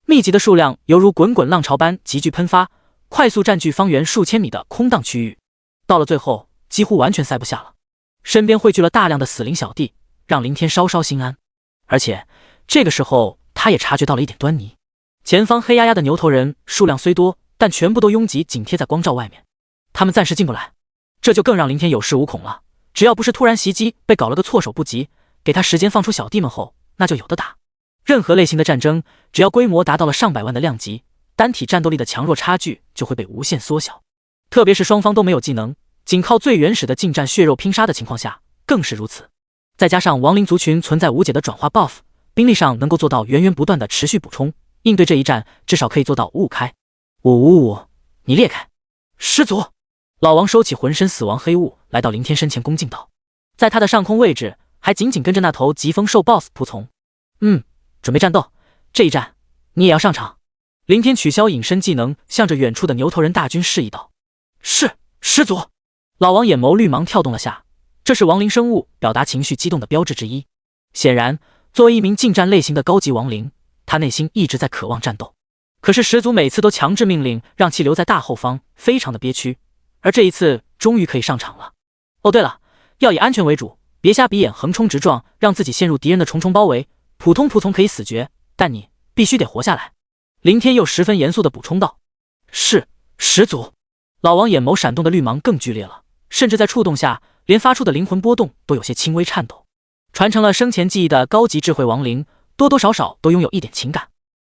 密集的数量犹如滚滚浪潮般急剧喷发，快速占据方圆数千米的空荡区域，到了最后几乎完全塞不下了。身边汇聚了大量的死灵小弟，让林天稍稍心安。而且这个时候他也察觉到了一点端倪，前方黑压压的牛头人数量虽多，但全部都拥挤紧贴在光罩外面，他们暂时进不来，这就更让林天有恃无恐了。只要不是突然袭击被搞了个措手不及，给他时间放出小弟们后，那就有的打。任何类型的战争，只要规模达到了上百万的量级，单体战斗力的强弱差距就会被无限缩小。特别是双方都没有技能，仅靠最原始的近战血肉拼杀的情况下，更是如此。再加上亡灵族群存在无解的转化 buff， 兵力上能够做到源源不断的持续补充，应对这一战至少可以做到五五开。555，你裂开！师祖！老王收起浑身死亡黑雾，来到林天身前恭敬道，在他的上空位置还紧紧跟着那头疾风兽 boss 仆从。准备战斗，这一战你也要上场。林天取消隐身技能，向着远处的牛头人大军示意道：是，师祖。老王眼眸绿芒跳动了下，这是亡灵生物表达情绪激动的标志之一。显然，作为一名近战类型的高级亡灵，他内心一直在渴望战斗。可是始祖每次都强制命令让其留在大后方，非常的憋屈。而这一次终于可以上场了。哦对了，要以安全为主，别瞎比眼横冲直撞，让自己陷入敌人的重重包围。普通仆从可以死绝，但你必须得活下来。林天又十分严肃地补充道：是，始祖。老王眼眸闪动的绿芒更剧烈了，甚至在触动下，连发出的灵魂波动都有些轻微颤抖。传承了生前记忆的高级智慧亡灵，多多少少都拥有一点情感，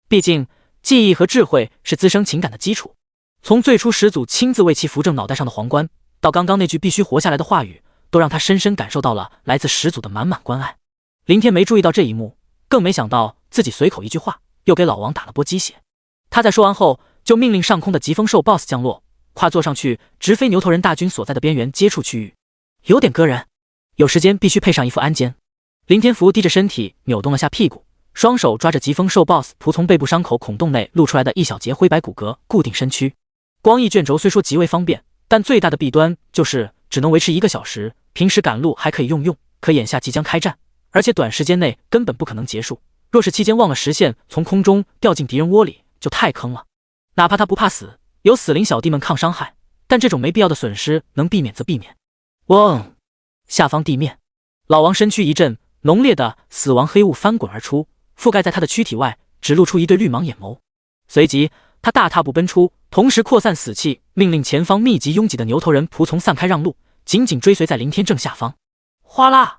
毕竟记忆和智慧是滋生情感的基础。从最初始祖亲自为其扶正脑袋上的皇冠，到刚刚那句必须活下来的话语，都让他深深感受到了来自始祖的满满关爱。林天没注意到这一幕，更没想到自己随口一句话又给老王打了波鸡血。他在说完后，就命令上空的疾风兽 BOSS 降落，跨坐上去，直飞牛头人大军所在的边缘接触区域。有点割人，有时间必须配上一副鞍肩。林天福低着身体扭动了下屁股，双手抓着疾风兽 BOSS 仆从背部伤口孔洞内露出来的一小节灰白骨骼，固定身躯。光翼卷轴虽说极为方便，但最大的弊端就是只能维持1个小时，平时赶路还可以用，可眼下即将开战，而且短时间内根本不可能结束。若是期间忘了实现，从空中掉进敌人窝里，就太坑了。哪怕他不怕死，有死灵小弟们抗伤害，但这种没必要的损失能避免则避免。嗡！下方地面，老王身躯一震，浓烈的死亡黑雾翻滚而出，覆盖在他的躯体外，只露出一对绿芒眼眸。随即他大踏步奔出，同时扩散死气，命令前方密集拥挤的牛头人仆从散开让路，紧紧追随在林天正下方。哗啦！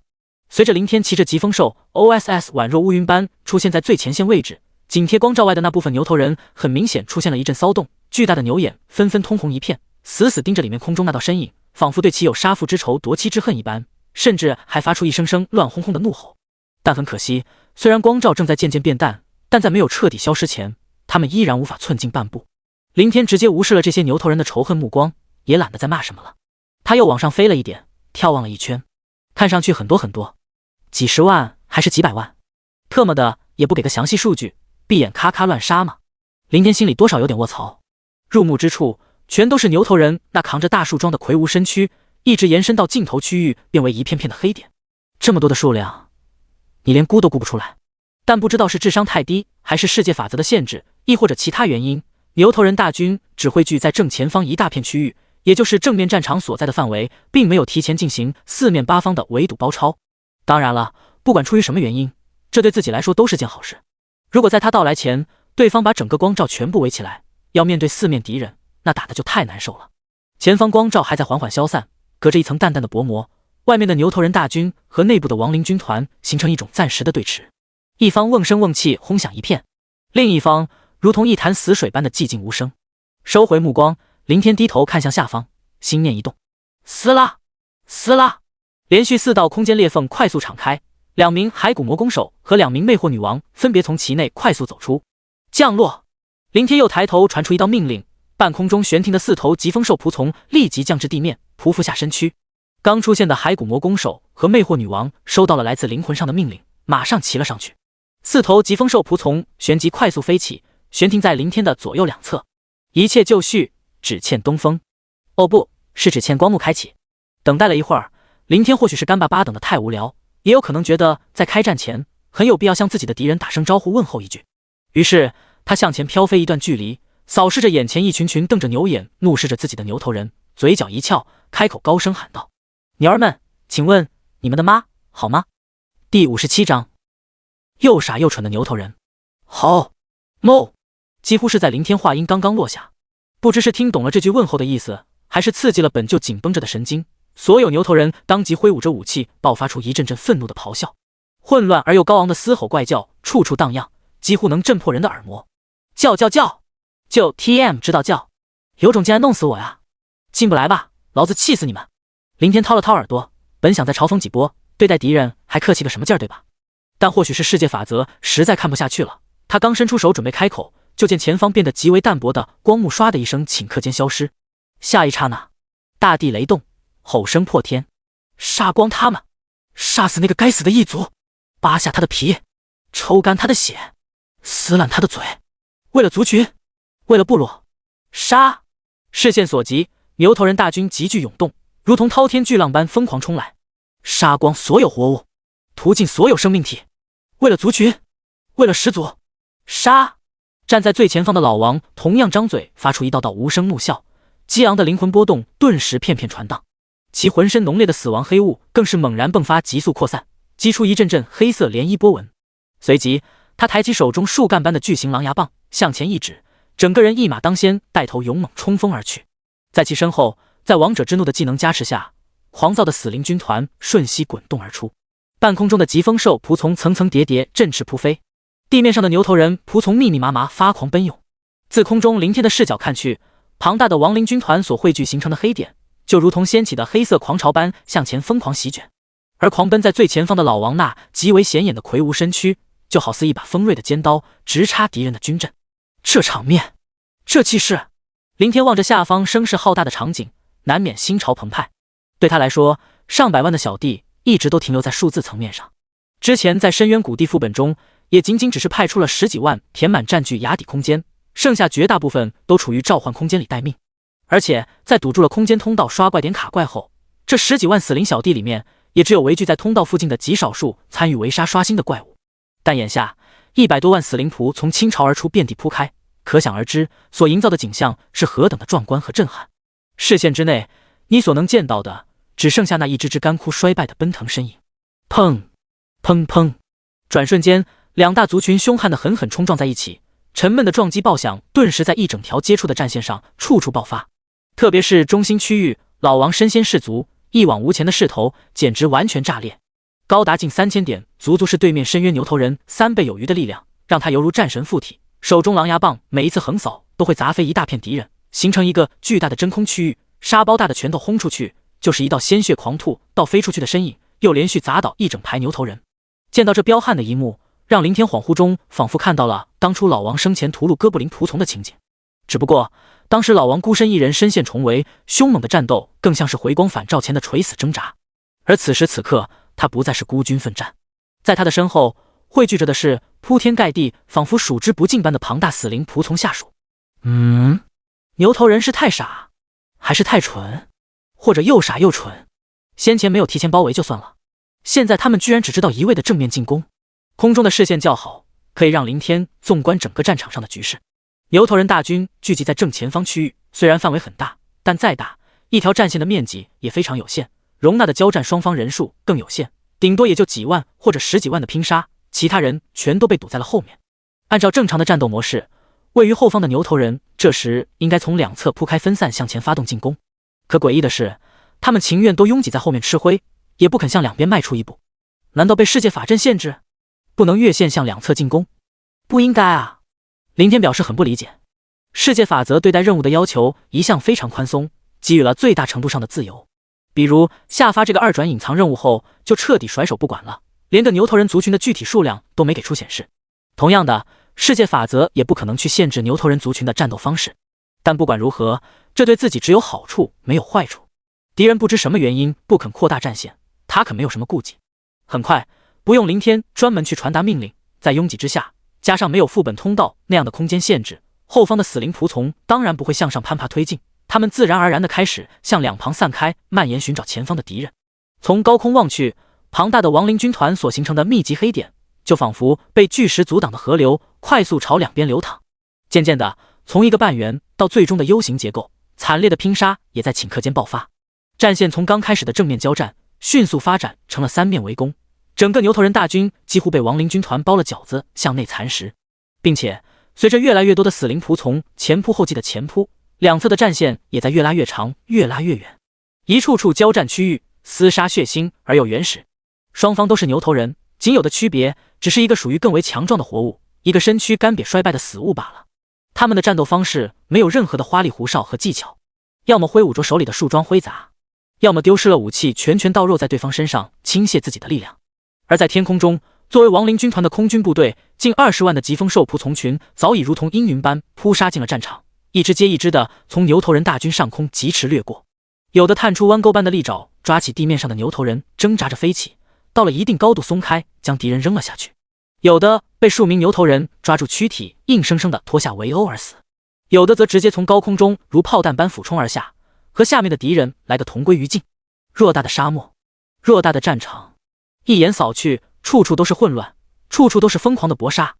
随着林天骑着疾风兽 OSS 宛若乌云般出现在最前线位置，紧贴光罩外的那部分牛头人很明显出现了一阵骚动，巨大的牛眼纷纷通红一片，死死盯着里面空中那道身影，仿佛对其有杀父之仇夺妻之恨一般，甚至还发出一声声乱哄哄的怒吼。但很可惜，虽然光罩正在渐渐变淡，但在没有彻底消失前，他们依然无法寸进半步。林天直接无视了这些牛头人的仇恨目光，也懒得再骂什么了。他又往上飞了一点，眺望了一圈，看上去很多，几十万还是几百万，特么的也不给个详细数据，闭眼咔咔乱杀吗？林天心里多少有点卧槽。入目之处全都是牛头人那扛着大树桩的魁梧身躯，一直延伸到尽头区域，变为一片片的黑点。这么多的数量，你连估都估不出来。但不知道是智商太低，还是世界法则的限制，亦或者其他原因，牛头人大军只汇聚在正前方一大片区域，也就是正面战场所在的范围，并没有提前进行四面八方的围堵包抄。当然了，不管出于什么原因，这对自己来说都是件好事。如果在他到来前，对方把整个光罩全部围起来，要面对四面敌人，那打的就太难受了。前方光罩还在缓缓消散，隔着一层淡淡的薄膜，外面的牛头人大军和内部的亡灵军团形成一种暂时的对峙。一方瓮声瓮气轰响一片，另一方如同一潭死水般的寂静无声。收回目光，林天低头看向下方，心念一动，撕拉！连续4道空间裂缝快速敞开， 2名骸骨魔弓手和2名魅惑女王分别从其内快速走出。降落！林天又抬头传出一道命令，半空中悬停的4头疾风兽仆从立即降至地面，匍匐下身躯。刚出现的骸骨魔弓手和魅惑女王收到了来自灵魂上的命令，马上骑了上去。4头疾风兽仆从旋即快速飞起，悬停在林天的左右两侧。一切就绪，只欠东风。哦不，是只欠光幕开启。等待了一会儿，林天或许是干巴巴等得太无聊，也有可能觉得在开战前很有必要向自己的敌人打声招呼问候一句。于是他向前飘飞一段距离，扫视着眼前一群群瞪着牛眼怒视着自己的牛头人，嘴角一翘，开口高声喊道：鸟儿们，请问你们的妈好吗？第57章又傻又蠢的牛头人。好，no！ 几乎是在林天话音刚刚落下，不知是听懂了这句问候的意思，还是刺激了本就紧绷着的神经，所有牛头人当即挥舞着武器，爆发出一阵阵愤怒的咆哮，混乱而又高昂的嘶吼怪叫处处荡漾，几乎能震破人的耳膜。叫叫叫！就 TM 知道叫，有种竟然弄死我呀！进不来吧，老子气死你们！林天掏了掏耳朵，本想再嘲讽几波，对待敌人还客气个什么劲儿，对吧？但或许是世界法则实在看不下去了，他刚伸出手准备开口，就见前方变得极为淡薄的光幕唰的一声顷刻间消失。下一刹那，大地雷动，吼声破天，杀光他们，杀死那个该死的异族，扒下他的皮，抽干他的血，撕烂他的嘴，为了族群，为了部落，杀！视线所及，牛头人大军急剧涌动，如同滔天巨浪般疯狂冲来，杀光所有活物，屠尽所有生命体，为了族群，为了始祖，杀！站在最前方的老王同样张嘴发出一道道无声怒笑，激昂的灵魂波动顿时片片传荡，其浑身浓烈的死亡黑雾更是猛然迸发，急速扩散，激出一阵阵黑色涟漪波纹。随即他抬起手中树干般的巨型狼牙棒，向前一指，整个人一马当先，带头勇猛冲锋而去。在其身后，在王者之怒的技能加持下，狂躁的死灵军团瞬息滚动而出，半空中的疾风兽仆从层层叠叠振翅扑飞，地面上的牛头人仆从密密麻麻发狂奔涌。自空中凌天的视角看去，庞大的亡灵军团所汇聚形成的黑点，就如同掀起的黑色狂潮般向前疯狂席卷，而狂奔在最前方的老王那极为显眼的魁梧身躯，就好似一把锋锐的尖刀，直插敌人的军阵。这场面，这气势，林天望着下方声势浩大的场景，难免心潮澎湃。对他来说，上百万的小弟一直都停留在数字层面上，之前在深渊谷地副本中也仅仅只是派出了10几万填满占据崖底空间，剩下绝大部分都处于召唤空间里待命。而且在堵住了空间通道刷怪点卡怪后，这10几万死灵小弟里面也只有围聚在通道附近的极少数参与围杀刷新的怪物。但眼下100多万死灵仆从倾巢而出，遍地铺开，可想而知所营造的景象是何等的壮观和震撼。视线之内，你所能见到的只剩下那一只只干枯衰败的奔腾身影。砰砰砰，转瞬间两大族群凶悍的狠狠冲撞在一起，沉闷的撞击爆响顿时在一整条接触的战线上处处爆发。特别是中心区域，老王身先士卒，一往无前的势头简直完全炸裂，高达近3000点，足足是对面深渊牛头人3倍有余的力量，让他犹如战神附体，手中狼牙棒每一次横扫都会砸飞一大片敌人，形成一个巨大的真空区域，沙包大的拳头轰出去就是一道鲜血狂吐到飞出去的身影，又连续砸倒一整排牛头人。见到这彪悍的一幕，让林天恍惚中仿佛看到了当初老王生前屠戮哥布林仆从的情景，只不过当时老王孤身一人身陷重围，凶猛的战斗更像是回光返照前的垂死挣扎，而此时此刻他不再是孤军奋战，在他的身后汇聚着的是铺天盖地仿佛数之不尽般的庞大死灵仆从下属。牛头人是太傻还是太蠢，或者又傻又蠢？先前没有提前包围就算了，现在他们居然只知道一味的正面进攻。空中的视线较好，可以让林天纵观整个战场上的局势。牛头人大军聚集在正前方区域，虽然范围很大，但再大，一条战线的面积也非常有限，容纳的交战双方人数更有限，顶多也就几万或者10几万的拼杀，其他人全都被堵在了后面。按照正常的战斗模式，位于后方的牛头人这时应该从两侧铺开分散向前发动进攻，可诡异的是，他们情愿都拥挤在后面吃灰，也不肯向两边迈出一步。难道被世界法阵限制，不能越线向两侧进攻？不应该啊！林天表示很不理解。世界法则对待任务的要求一向非常宽松，给予了最大程度上的自由。比如下发这个2转隐藏任务后，就彻底甩手不管了，连个牛头人族群的具体数量都没给出显示。同样的，世界法则也不可能去限制牛头人族群的战斗方式。但不管如何，这对自己只有好处没有坏处。敌人不知什么原因不肯扩大战线，他可没有什么顾忌。很快，不用林天专门去传达命令，在拥挤之下，加上没有副本通道那样的空间限制，后方的死灵仆从当然不会向上攀爬推进，他们自然而然地开始向两旁散开，蔓延寻找前方的敌人。从高空望去，庞大的亡灵军团所形成的密集黑点，就仿佛被巨石阻挡的河流，快速朝两边流淌。渐渐的，从一个半圆到最终的 U 型结构，惨烈的拼杀也在顷刻间爆发。战线从刚开始的正面交战，迅速发展成了三面围攻，整个牛头人大军几乎被亡灵军团包了饺子，向内蚕食。并且随着越来越多的死灵仆从前仆后继的前扑，两侧的战线也在越拉越长，越拉越远。一处处交战区域厮杀血腥而又原始，双方都是牛头人，仅有的区别只是一个属于更为强壮的活物，一个身躯干瘪衰败的死物罢了。他们的战斗方式没有任何的花里胡哨和技巧，要么挥舞着手里的树桩挥砸，要么丢失了武器拳拳到肉在对方身上倾泻自己的力量。而在天空中，作为亡灵军团的空军部队，近20万的疾风兽仆从群早已如同阴云般扑杀进了战场，一只接一只的从牛头人大军上空疾驰掠过，有的探出弯钩般的利爪抓起地面上的牛头人，挣扎着飞起，到了一定高度松开，将敌人扔了下去；有的被数名牛头人抓住躯体，硬生生的拖下围殴而死；有的则直接从高空中如炮弹般俯冲而下，和下面的敌人来个同归于尽。偌大的沙漠，偌大的战场，一眼扫去，处处都是混乱，处处都是疯狂的搏杀。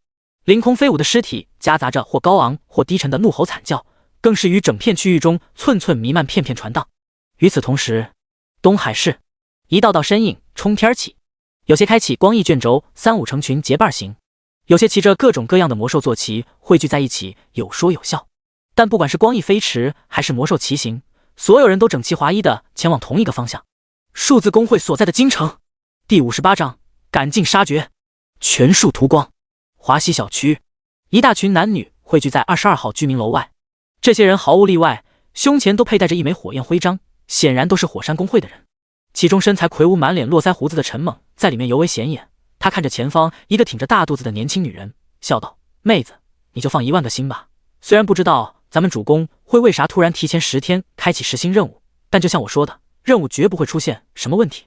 凌空飞舞的尸体夹杂着或高昂或低沉的怒吼惨叫，更是于整片区域中寸寸弥漫，片片传荡。与此同时，东海市一道道身影冲天起，有些开启光翼卷轴，3-5成群结伴行，有些骑着各种各样的魔兽坐骑汇聚在一起，有说有笑。但不管是光翼飞驰还是魔兽骑行，所有人都整齐划一地前往同一个方向，数字公会所在的京城。第58章赶尽杀绝。全数图光。华西小区，一大群男女汇聚在22号居民楼外，这些人毫无例外胸前都佩戴着一枚火焰徽章，显然都是火山公会的人。其中身材魁梧满脸络腮胡子的陈猛在里面尤为显眼，他看着前方一个挺着大肚子的年轻女人，笑道：妹子，你就放1万个心吧，虽然不知道咱们主公会为啥突然提前10天开启实心任务，但就像我说的，任务绝不会出现什么问题。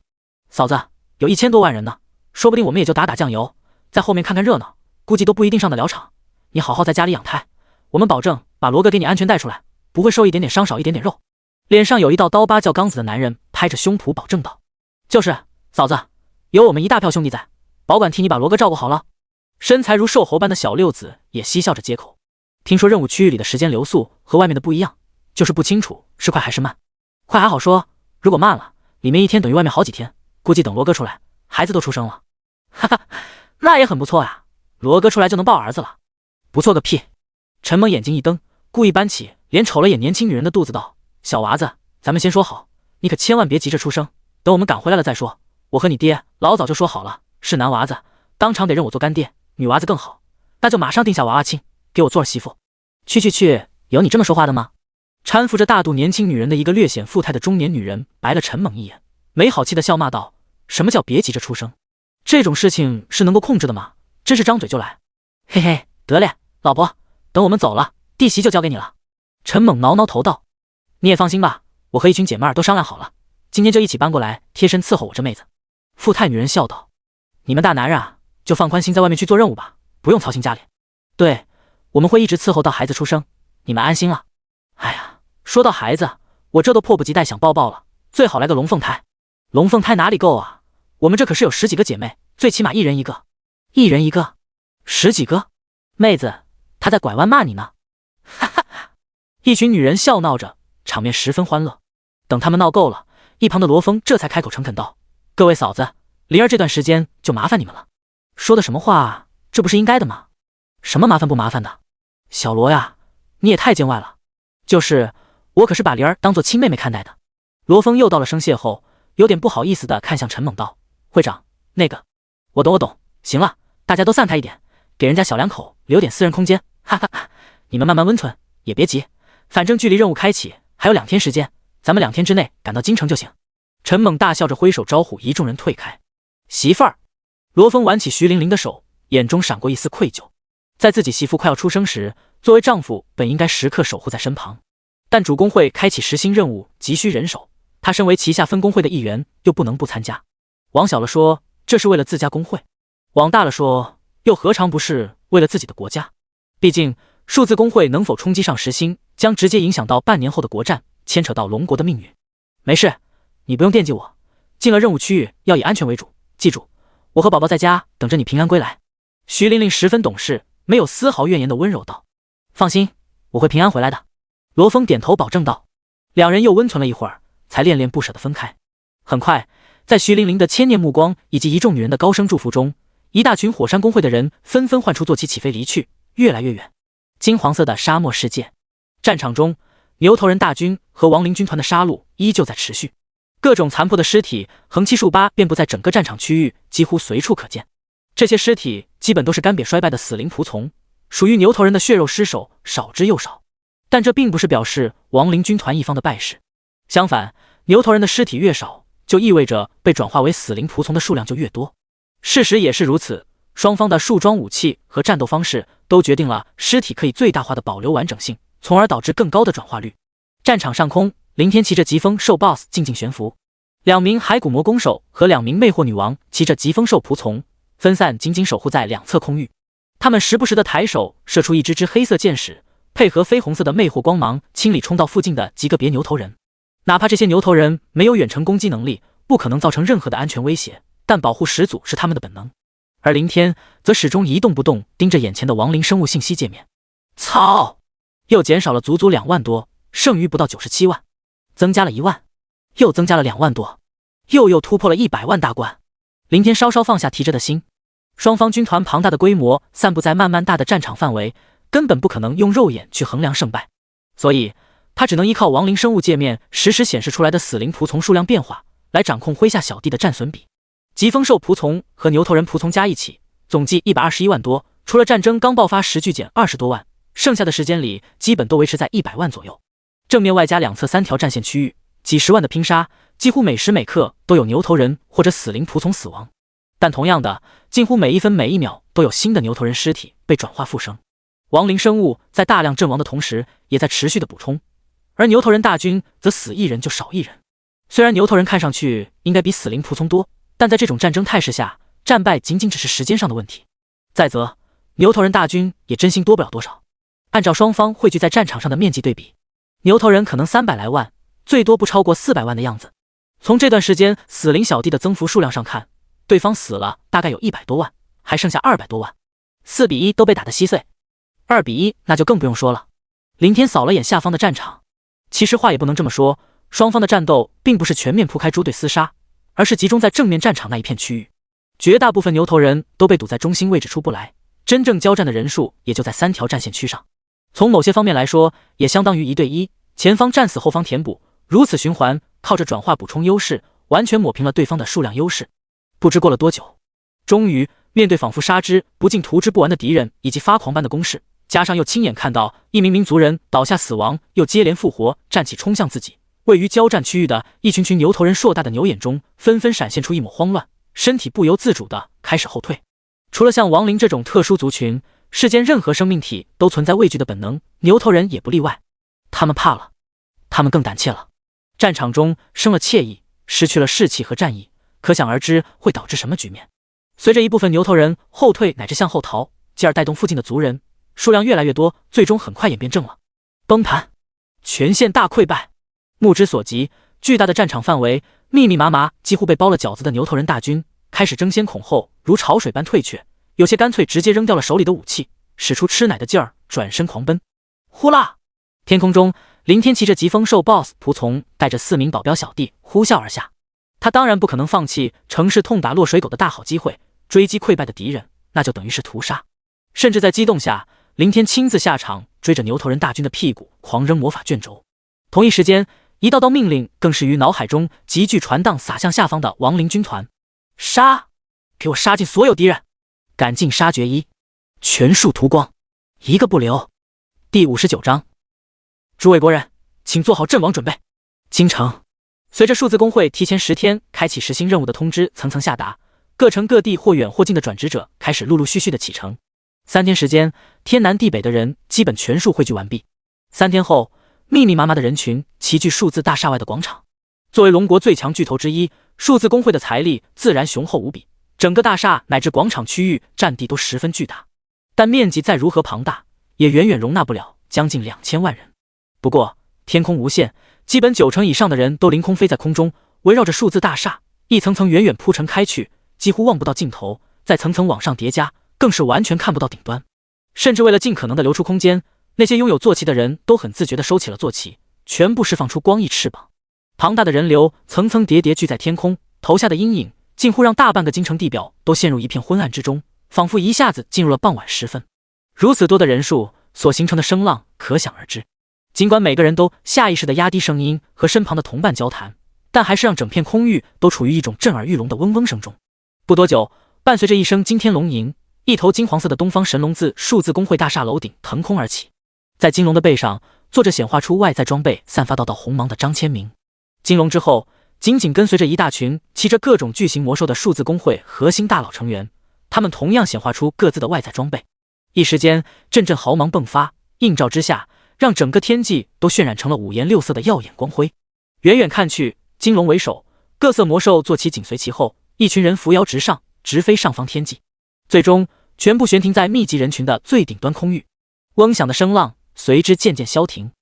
嫂子，有1000多万人呢，说不定我们也就打打酱油，在后面看看热闹，估计都不一定上得了场。你好好在家里养胎，我们保证把罗哥给你安全带出来，不会受一点点伤，少一点点肉。脸上有一道刀疤叫刚子的男人拍着胸脯保证道：就是嫂子，有我们一大票兄弟在，保管替你把罗哥照顾好了。身材如瘦猴般的小六子也嬉笑着接口。听说任务区域里的时间流速和外面的不一样，就是不清楚是快还是慢。快还好说，如果慢了，里面1天等于外面好几天，估计等罗哥出来，孩子都出生了。哈哈，那也很不错呀，罗哥出来就能抱儿子了。不错个屁！陈猛眼睛一瞪，故意搬起脸瞅了眼年轻女人的肚子道：小娃子，咱们先说好，你可千万别急着出生，等我们赶回来了再说。我和你爹老早就说好了，是男娃子当场得认我做干爹，女娃子更好，那就马上定下娃娃亲，给我做儿媳妇。去，有你这么说话的吗？搀扶着大肚年轻女人的一个略显富态的中年女人白了陈猛一眼，没好气的笑骂道：什么叫别急着出生？这种事情是能够控制的吗？真是张嘴就来。嘿嘿，得嘞，老婆，等我们走了，弟媳就交给你了。陈猛挠挠头道：你也放心吧，我和一群姐妹儿都商量好了，今天就一起搬过来贴身伺候我这妹子。富态女人笑道：你们大男人啊，就放宽心在外面去做任务吧，不用操心家里。对，我们会一直伺候到孩子出生，你们安心了。哎呀，说到孩子，我这都迫不及待想抱抱了，最好来个龙凤胎。龙凤胎哪里够啊，我们这可是有10几个姐妹，最起码一人一个。一人一个？10几个？妹子，他在拐弯骂你呢。哈哈哈！一群女人笑闹着，场面十分欢乐。等他们闹够了，一旁的罗峰这才开口诚恳道：各位嫂子，灵儿这段时间就麻烦你们了。说的什么话，这不是应该的吗？什么麻烦不麻烦的？小罗呀，你也太见外了。就是我可是把灵儿当做亲妹妹看待的。罗峰又道了声谢后，有点不好意思地看向陈猛道：会长，那个我懂，行了，大家都散开一点，给人家小两口留点私人空间。哈哈哈，你们慢慢温存，也别急，反正距离任务开启还有2天时间，咱们2天之内赶到京城就行。陈猛大笑着挥手招呼一众人退开。媳妇儿，罗峰挽起徐玲玲的手，眼中闪过一丝愧疚。在自己媳妇快要出生时，作为丈夫本应该时刻守护在身旁，但主工会开启实新任务，急需人手，他身为旗下分工会的一员，又不能不参加。往小了说，这是为了自家工会；往大了说，又何尝不是为了自己的国家？毕竟数字工会能否冲击上实心，将直接影响到半年后的国战，牵扯到龙国的命运。没事，你不用惦记我，进了任务区域要以安全为主，记住，我和宝宝在家等着你平安归来。徐玲玲十分懂事，没有丝毫怨言的温柔道：“放心，我会平安回来的。”罗峰点头保证道。两人又温存了一会儿，才恋恋不舍地分开。很快，在徐玲玲的千念目光以及一众女人的高声祝福中，一大群火山工会的人纷纷换出坐骑起飞离去，越来越远。金黄色的沙漠世界，战场中，牛头人大军和亡灵军团的杀戮依旧在持续，各种残破的尸体横七竖八遍布在整个战场区域，几乎随处可见。这些尸体基本都是干瘪衰败的死灵仆从，属于牛头人的血肉尸首少之又少。但这并不是表示亡灵军团一方的败势，相反，牛头人的尸体越少，就意味着被转化为死灵仆从的数量就越多。事实也是如此，双方的树装武器和战斗方式都决定了尸体可以最大化的保留完整性，从而导致更高的转化率。战场上空，林天骑着疾风兽 BOSS 静静悬浮，2名骸骨魔弓手和2名魅惑女王骑着疾风兽仆从，分散紧紧守护在两侧空域。他们时不时的抬手射出一支支黑色箭矢，配合绯红色的魅惑光芒，清理冲到附近的几个别牛头人。哪怕这些牛头人没有远程攻击能力，不可能造成任何的安全威胁，但保护始祖是他们的本能。而林天则始终一动不动盯着眼前的亡灵生物信息界面。操！又减少了足足2万多，剩余不到97万，增加了1万，又增加了2万多，又突破了100万大关。林天稍稍放下提着的心，双方军团庞大的规模散布在漫漫大的战场范围，根本不可能用肉眼去衡量胜败，所以他只能依靠亡灵生物界面实时显示出来的死灵仆从数量变化来掌控麾下小弟的战损比。疾风兽仆从和牛头人仆从加一起，总计121万多，除了战争刚爆发时巨减20多万，剩下的时间里基本都维持在100万左右。正面外加两侧3条战线区域，几十万的拼杀，几乎每时每刻都有牛头人或者死灵仆从死亡。但同样的，近乎每一分每一秒都有新的牛头人尸体被转化复生。亡灵生物在大量阵亡的同时，也在持续的补充，而牛头人大军则死1人就少1人。虽然牛头人看上去应该比死灵仆从多，但在这种战争态势下，战败仅仅只是时间上的问题。再则，牛头人大军也真心多不了多少。按照双方汇聚在战场上的面积对比，牛头人可能300来万，最多不超过400万的样子。从这段时间死灵小弟的增幅数量上看，对方死了大概有100多万，还剩下200多万，4比1都被打得稀碎，2比1那就更不用说了。林天扫了眼下方的战场，其实话也不能这么说，双方的战斗并不是全面铺开猪队厮杀，而是集中在正面战场那一片区域。绝大部分牛头人都被堵在中心位置出不来，真正交战的人数也就在3条战线区上。从某些方面来说，也相当于1对1，前方战死后方填补，如此循环，靠着转化补充优势，完全抹平了对方的数量优势。不知过了多久，终于面对仿佛杀之不尽屠之不完的敌人以及发狂般的攻势，加上又亲眼看到一名民族人倒下死亡，又接连复活，站起冲向自己，位于交战区域的一群群牛头人硕大的牛眼中纷纷闪现出一抹慌乱，身体不由自主地开始后退。除了像亡灵这种特殊族群，世间任何生命体都存在畏惧的本能，牛头人也不例外。他们怕了，他们更胆怯了。战场中生了怯意，失去了士气和战意，可想而知会导致什么局面。随着一部分牛头人后退乃至向后逃，继而带动附近的族人，数量越来越多，最终很快演变正了。崩盘，全线大溃败。目之所及，巨大的战场范围，密密麻麻几乎被包了饺子的牛头人大军开始争先恐后，如潮水般退却，有些干脆直接扔掉了手里的武器，使出吃奶的劲儿，转身狂奔。呼啦！天空中，林天骑着疾风兽 BOSS 仆从，带着4名保镖小弟呼啸而下。他当然不可能放弃乘势痛打落水狗的大好机会，追击溃败的敌人，那就等于是屠杀。甚至在激动下，林天亲自下场，追着牛头人大军的屁股狂扔魔法卷轴。同一时间，一道道命令更是于脑海中急剧传荡，洒向下方的亡灵军团。杀！给我杀尽所有敌人！赶尽杀绝1，全数屠光，一个不留。第59章，诸位国人，请做好阵亡准备。京城，随着数字工会提前10天开启实行任务的通知层层下达，各城各地或远或近的转职者开始陆陆续续的启程。3天时间，天南地北的人基本全数汇聚完毕。3天后，密密麻麻的人群齐聚数字大厦外的广场。作为龙国最强巨头之一，数字公会的财力自然雄厚无比，整个大厦乃至广场区域占地都十分巨大，但面积再如何庞大，也远远容纳不了将近2000万人。不过天空无限，基本90%以上的人都凌空飞在空中，围绕着数字大厦一层层远远铺陈开去，几乎望不到尽头，再层层往上叠加，更是完全看不到顶端。甚至为了尽可能的留出空间，那些拥有坐骑的人都很自觉地收起了坐骑，全部释放出光翼翅膀。庞大的人流层层叠叠聚在天空，投下的阴影近乎让大半个京城地表都陷入一片昏暗之中，仿佛一下子进入了傍晚时分。如此多的人数所形成的声浪可想而知。尽管每个人都下意识地压低声音和身旁的同伴交谈，但还是让整片空域都处于一种震耳欲聋的嗡嗡声中。不多久，伴随着一声惊天龙吟，一头金黄色的东方神龙自数字公会大厦楼顶腾空而起。在金龙的背上坐着显化出外在装备散发道道红芒的张千明。金龙之后紧紧跟随着一大群骑着各种巨型魔兽的数字公会核心大佬成员，他们同样显化出各自的外在装备。一时间阵阵毫芒迸发，映照之下让整个天际都渲染成了五颜六色的耀眼光辉。远远看去，金龙为首，各色魔兽坐骑紧随其后，一群人扶摇直上，直飞上方天际，最终全部悬停在密集人群的最顶端空域。嗡响的声浪随之渐渐消停，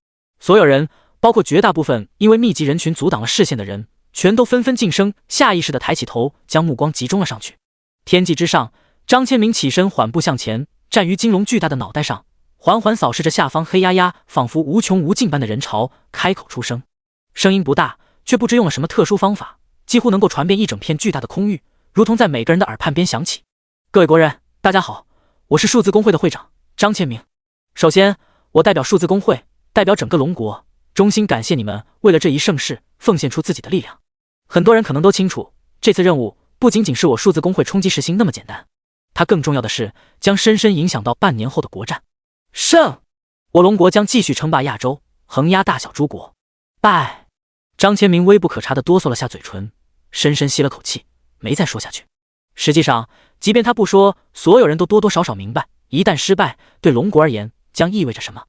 所有人，包括绝大部分因为密集人群阻挡了视线的人，全都纷纷噤声，下意识地抬起头，将目光集中了上去。天际之上，张千明起身缓步向前，站于金龙巨大的脑袋上，缓缓扫视着下方黑压压仿佛无穷无尽般的人潮，开口出声。声音不大，却不知用了什么特殊方法，几乎能够传遍一整片巨大的空域，如同在每个人的耳畔边响起。各位国人，大家好，我是数字公会的会长张千明。首先，我代表数字公会，代表整个龙国，衷心感谢你们为了这一盛世奉献出自己的力量。很多人可能都清楚，这次任务不仅仅是我数字公会冲击实心那么简单，它更重要的是将深深影响到半年后的国战。胜！我龙国将继续称霸亚洲，横压大小诸国。拜！张千明微不可察地哆嗦了下嘴唇，深深吸了口气，没再说下去。实际上，即便他不说，所有人都多多少少明白，一旦失败，对龙国而言将意味着什么。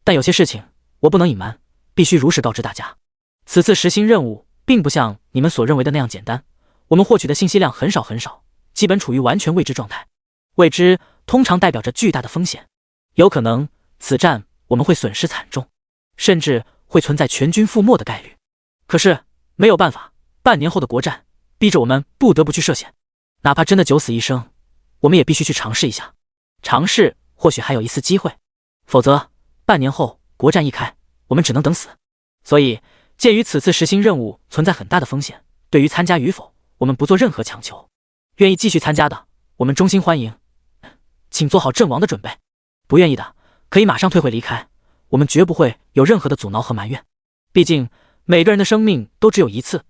但有些事情我不能隐瞒，必须如实告知大家。此次实心任务并不像你们所认为的那样简单，我们获取的信息量很少很少，基本处于完全未知状态。未知通常代表着巨大的风险，有可能此战我们会损失惨重，甚至会存在全军覆没的概率。可是没有办法，半年后的国战逼着我们不得不去涉险，哪怕真的九死一生，我们也必须去尝试一下。尝试或许还有一丝机会，否则半年后国战一开，我们只能等死。所以鉴于此次实行任务存在很大的风险，对于参加与否，我们不做任何强求。愿意继续参加的，我们衷心欢迎，请做好阵亡的准备。不愿意的，可以马上退回离开，我们绝不会有任何的阻挠和埋怨。毕竟每个人的生命都只有一次，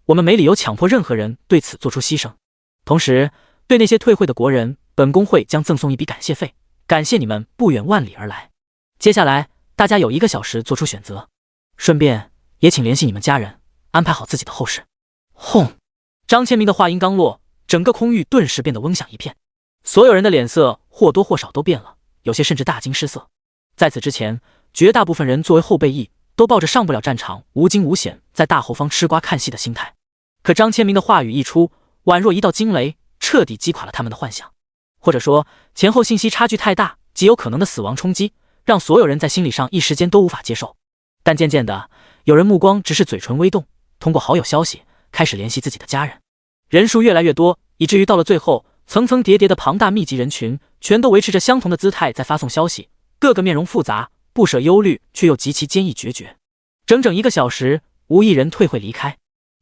我们没理由强迫任何人对此做出牺牲。同时，对那些退会的国人，本公会将赠送一笔感谢费，感谢你们不远万里而来。接下来大家有1个小时做出选择，顺便也请联系你们家人，安排好自己的后事。轰！张千明的话音刚落，整个空域顿时变得嗡响一片，所有人的脸色或多或少都变了，有些甚至大惊失色。在此之前，绝大部分人作为后备役，都抱着上不了战场无惊无险，在大后方吃瓜看戏的心态。可张千明的话语一出，宛若一道惊雷，彻底击垮了他们的幻想。或者说，前后信息差距太大，极有可能的死亡冲击，让所有人在心理上一时间都无法接受。但渐渐的，有人目光只是嘴唇微动，通过好友消息开始联系自己的家人。人数越来越多，以至于到了最后，层层叠叠的庞大密集人群全都维持着相同的姿态在发送消息，个个面容复杂，不舍忧虑，却又极其坚毅决绝。整整1个小时，无一人退会离开。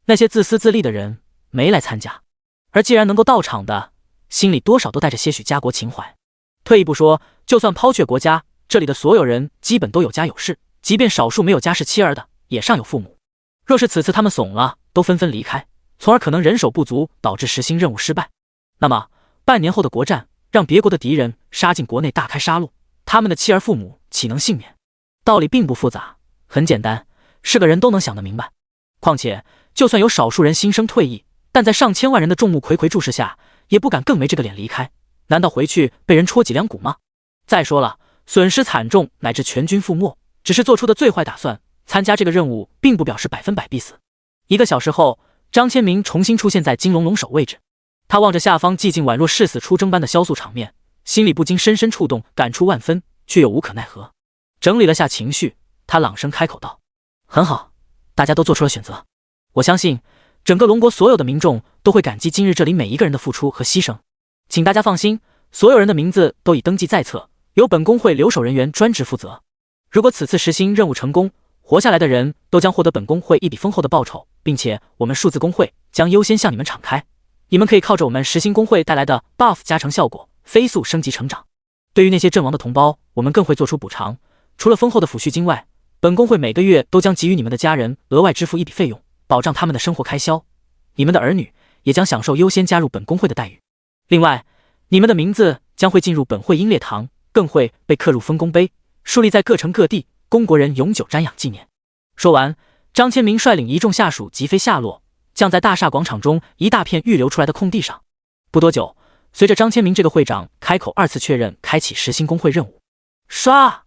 那些自私自利的人没来参加，而既然能够到场的，心里多少都带着些许家国情怀。退一步说，就算抛却国家，这里的所有人基本都有家有室，即便少数没有家室妻儿的，也尚有父母。若是此次他们怂了，都纷纷离开，从而可能人手不足，导致实行任务失败，那么半年后的国战，让别国的敌人杀进国内大开杀戮，他们的妻儿父母岂能幸免？道理并不复杂，很简单，是个人都能想得明白。况且就算有少数人心生退意，但在上千万人的众目睽睽注视下，也不敢更没这个脸离开。难道回去被人戳脊梁骨吗？再说了，损失惨重乃至全军覆没，只是做出的最坏打算。参加这个任务并不表示100%必死。1个小时后，张千明重新出现在金龙龙首位置。他望着下方寂静宛若誓死出征般的萧肃场面，心里不禁深深触动，感触万分，却又无可奈何。整理了下情绪，他朗声开口道：“很好，大家都做出了选择。我相信整个龙国所有的民众都会感激今日这里每一个人的付出和牺牲。请大家放心，所有人的名字都已登记在册，由本公会留守人员专职负责。如果此次实行任务成功，活下来的人都将获得本公会一笔丰厚的报酬，并且我们数字公会将优先向你们敞开。你们可以靠着我们实行公会带来的 buff 加成效果，飞速升级成长。对于那些阵亡的同胞，我们更会做出补偿。除了丰厚的抚恤金外，本公会每个月都将给予你们的家人额外支付一笔费用，保障他们的生活开销。你们的儿女也将享受优先加入本公会的待遇。另外，你们的名字将会进入本会英烈堂，更会被刻入丰功碑，树立在各城各地，供国人永久瞻仰纪念。”说完，张千明率领一众下属疾飞下落，降在大厦广场中一大片预留出来的空地上。不多久，随着张千明这个会长开口2次确认开启实行公会任务，唰！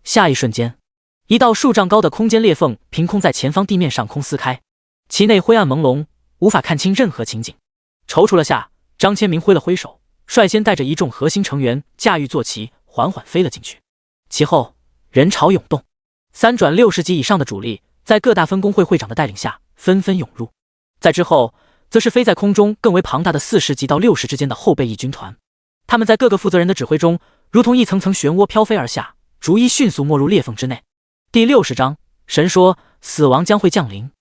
下一瞬间，一道数丈高的空间裂缝凭空在前方地面上空撕开，其内灰暗朦胧，无法看清任何情景。踌躇了下，张千明挥了挥手，率先带着一众核心成员驾驭坐骑缓缓飞了进去。其后人潮涌动，3转60级以上的主力在各大分工会会长的带领下纷纷涌入。在之后，则是飞在空中更为庞大的40级到60之间的后备役军团，他们在各个负责人的指挥中，如同一层层漩涡飘飞而下，逐一迅速没入裂缝之内。第60章，神说死亡将会降临。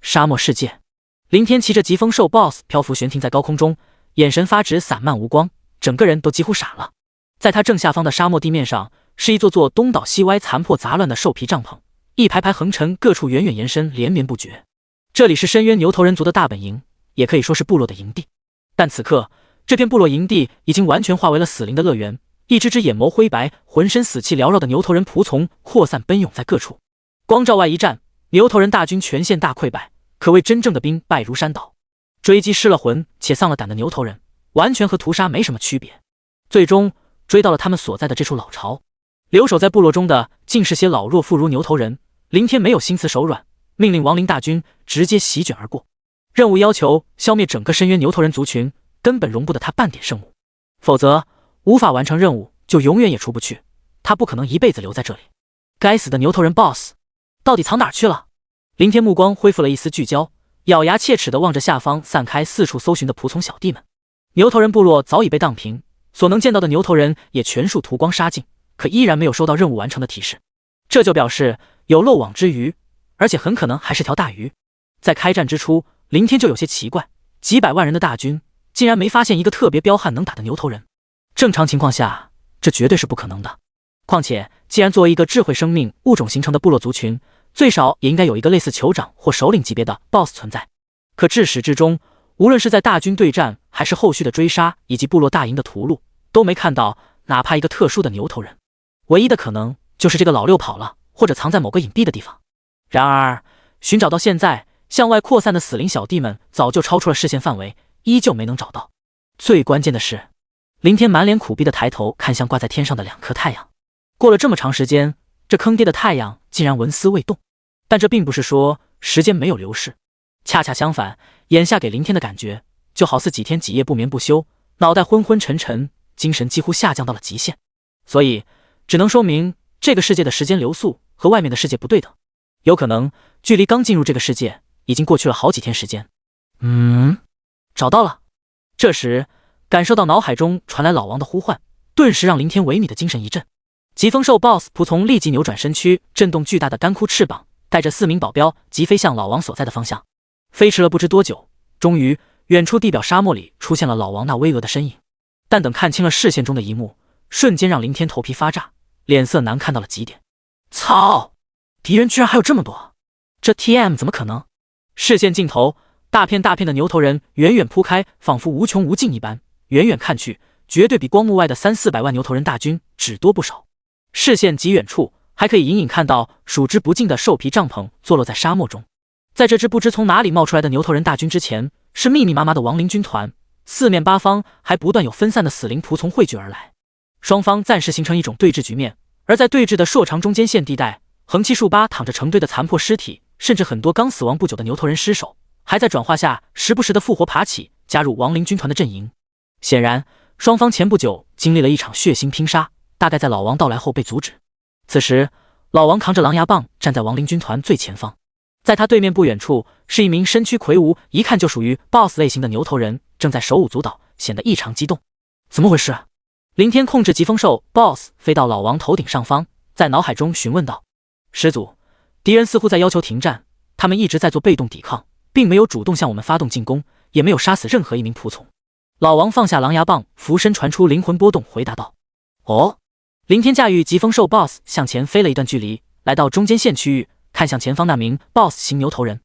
沙漠世界，林天骑着疾风兽 BOSS 漂浮悬停在高空中，眼神发直，散漫无光，整个人都几乎傻了。在他正下方的沙漠地面上，是一座座东倒西歪、残破杂乱的兽皮帐篷，一排排横陈，各处远远延伸，连绵不绝。这里是深渊牛头人族的大本营，也可以说是部落的营地。但此刻，这片部落营地已经完全化为了死灵的乐园，一只只眼眸灰白、浑身死气缭绕的牛头人仆从扩散奔涌在各处。光照外一战，牛头人大军全线大溃败，可谓真正的兵败如山倒。追击失了魂且丧了胆的牛头人，完全和屠杀没什么区别。最终追到了他们所在的这处老巢。留守在部落中的竟是些老弱妇孺牛头人。林天没有心慈手软，命令亡灵大军直接席卷而过。任务要求消灭整个深渊牛头人族群，根本容不得他半点圣物，否则无法完成任务，就永远也出不去。他不可能一辈子留在这里。该死的牛头人 BOSS 到底藏哪儿去了？林天目光恢复了一丝聚焦，咬牙切齿地望着下方散开四处搜寻的仆从小弟们。牛头人部落早已被荡平，所能见到的牛头人也全数屠光杀尽，可依然没有收到任务完成的提示。这就表示有漏网之鱼，而且很可能还是条大鱼。在开战之初，林天就有些奇怪，几百万人的大军竟然没发现一个特别彪悍能打的牛头人。正常情况下，这绝对是不可能的。况且，既然作为一个智慧生命物种形成的部落族群，最少也应该有一个类似酋长或首领级别的 BOSS 存在。可至始至终，无论是在大军对战，还是后续的追杀以及部落大营的屠戮，都没看到哪怕一个特殊的牛头人。唯一的可能就是这个老六跑了，或者藏在某个隐蔽的地方。然而，寻找到现在，向外扩散的死灵小弟们早就超出了视线范围，依旧没能找到。最关键的是，林天满脸苦逼的抬头看向挂在天上的2颗太阳。过了这么长时间，这坑爹的太阳竟然纹丝未动。但这并不是说时间没有流逝，恰恰相反，眼下给林天的感觉就好似几天几夜不眠不休，脑袋昏昏沉沉，精神几乎下降到了极限。所以只能说明这个世界的时间流速和外面的世界不对等，有可能距离刚进入这个世界已经过去了好几天时间。找到了。这时感受到脑海中传来老王的呼唤，顿时让林天萎靡的精神一振。疾风兽 BOSS 仆从立即扭转身躯，震动巨大的干枯翅膀，带着4名保镖急飞向老王所在的方向。飞驰了不知多久，终于远处地表沙漠里出现了老王那巍峨的身影。但等看清了视线中的一幕，瞬间让林天头皮发炸，脸色难看到了极点。操！敌人居然还有这么多，这 TM 怎么可能？视线尽头，大片大片的牛头人远远铺开，仿佛无穷无尽一般。远远看去，绝对比光幕外的300-400万牛头人大军只多不少。视线极远处，还可以隐隐看到数之不尽的兽皮帐篷坐落在沙漠中。在这支不知从哪里冒出来的牛头人大军之前，是密密麻麻的亡灵军团，四面八方还不断有分散的死灵仆从汇聚而来，双方暂时形成一种对峙局面。而在对峙的硕长中间线地带，横七竖八躺着成堆的残破尸体，甚至很多刚死亡不久的牛头人尸首，还在转化下时不时的复活爬起，加入亡灵军团的阵营。显然，双方前不久经历了一场血腥拼杀，大概在老王到来后被阻止。此时，老王扛着狼牙棒站在亡灵军团最前方，在他对面不远处是一名身躯魁梧，一看就属于 BOSS 类型的牛头人，正在手舞足蹈，显得异常激动。怎么回事？林天控制疾风兽 BOSS 飞到老王头顶上方，在脑海中询问道：“师祖，敌人似乎在要求停战，他们一直在做被动抵抗，并没有主动向我们发动进攻，也没有杀死任何一名仆从。”老王放下狼牙棒，俯身传出灵魂波动，回答道：“哦。”林天驾驭疾风兽 BOSS 向前飞了一段距离，来到中间线区域，看向前方那名 BOSS 型牛头人。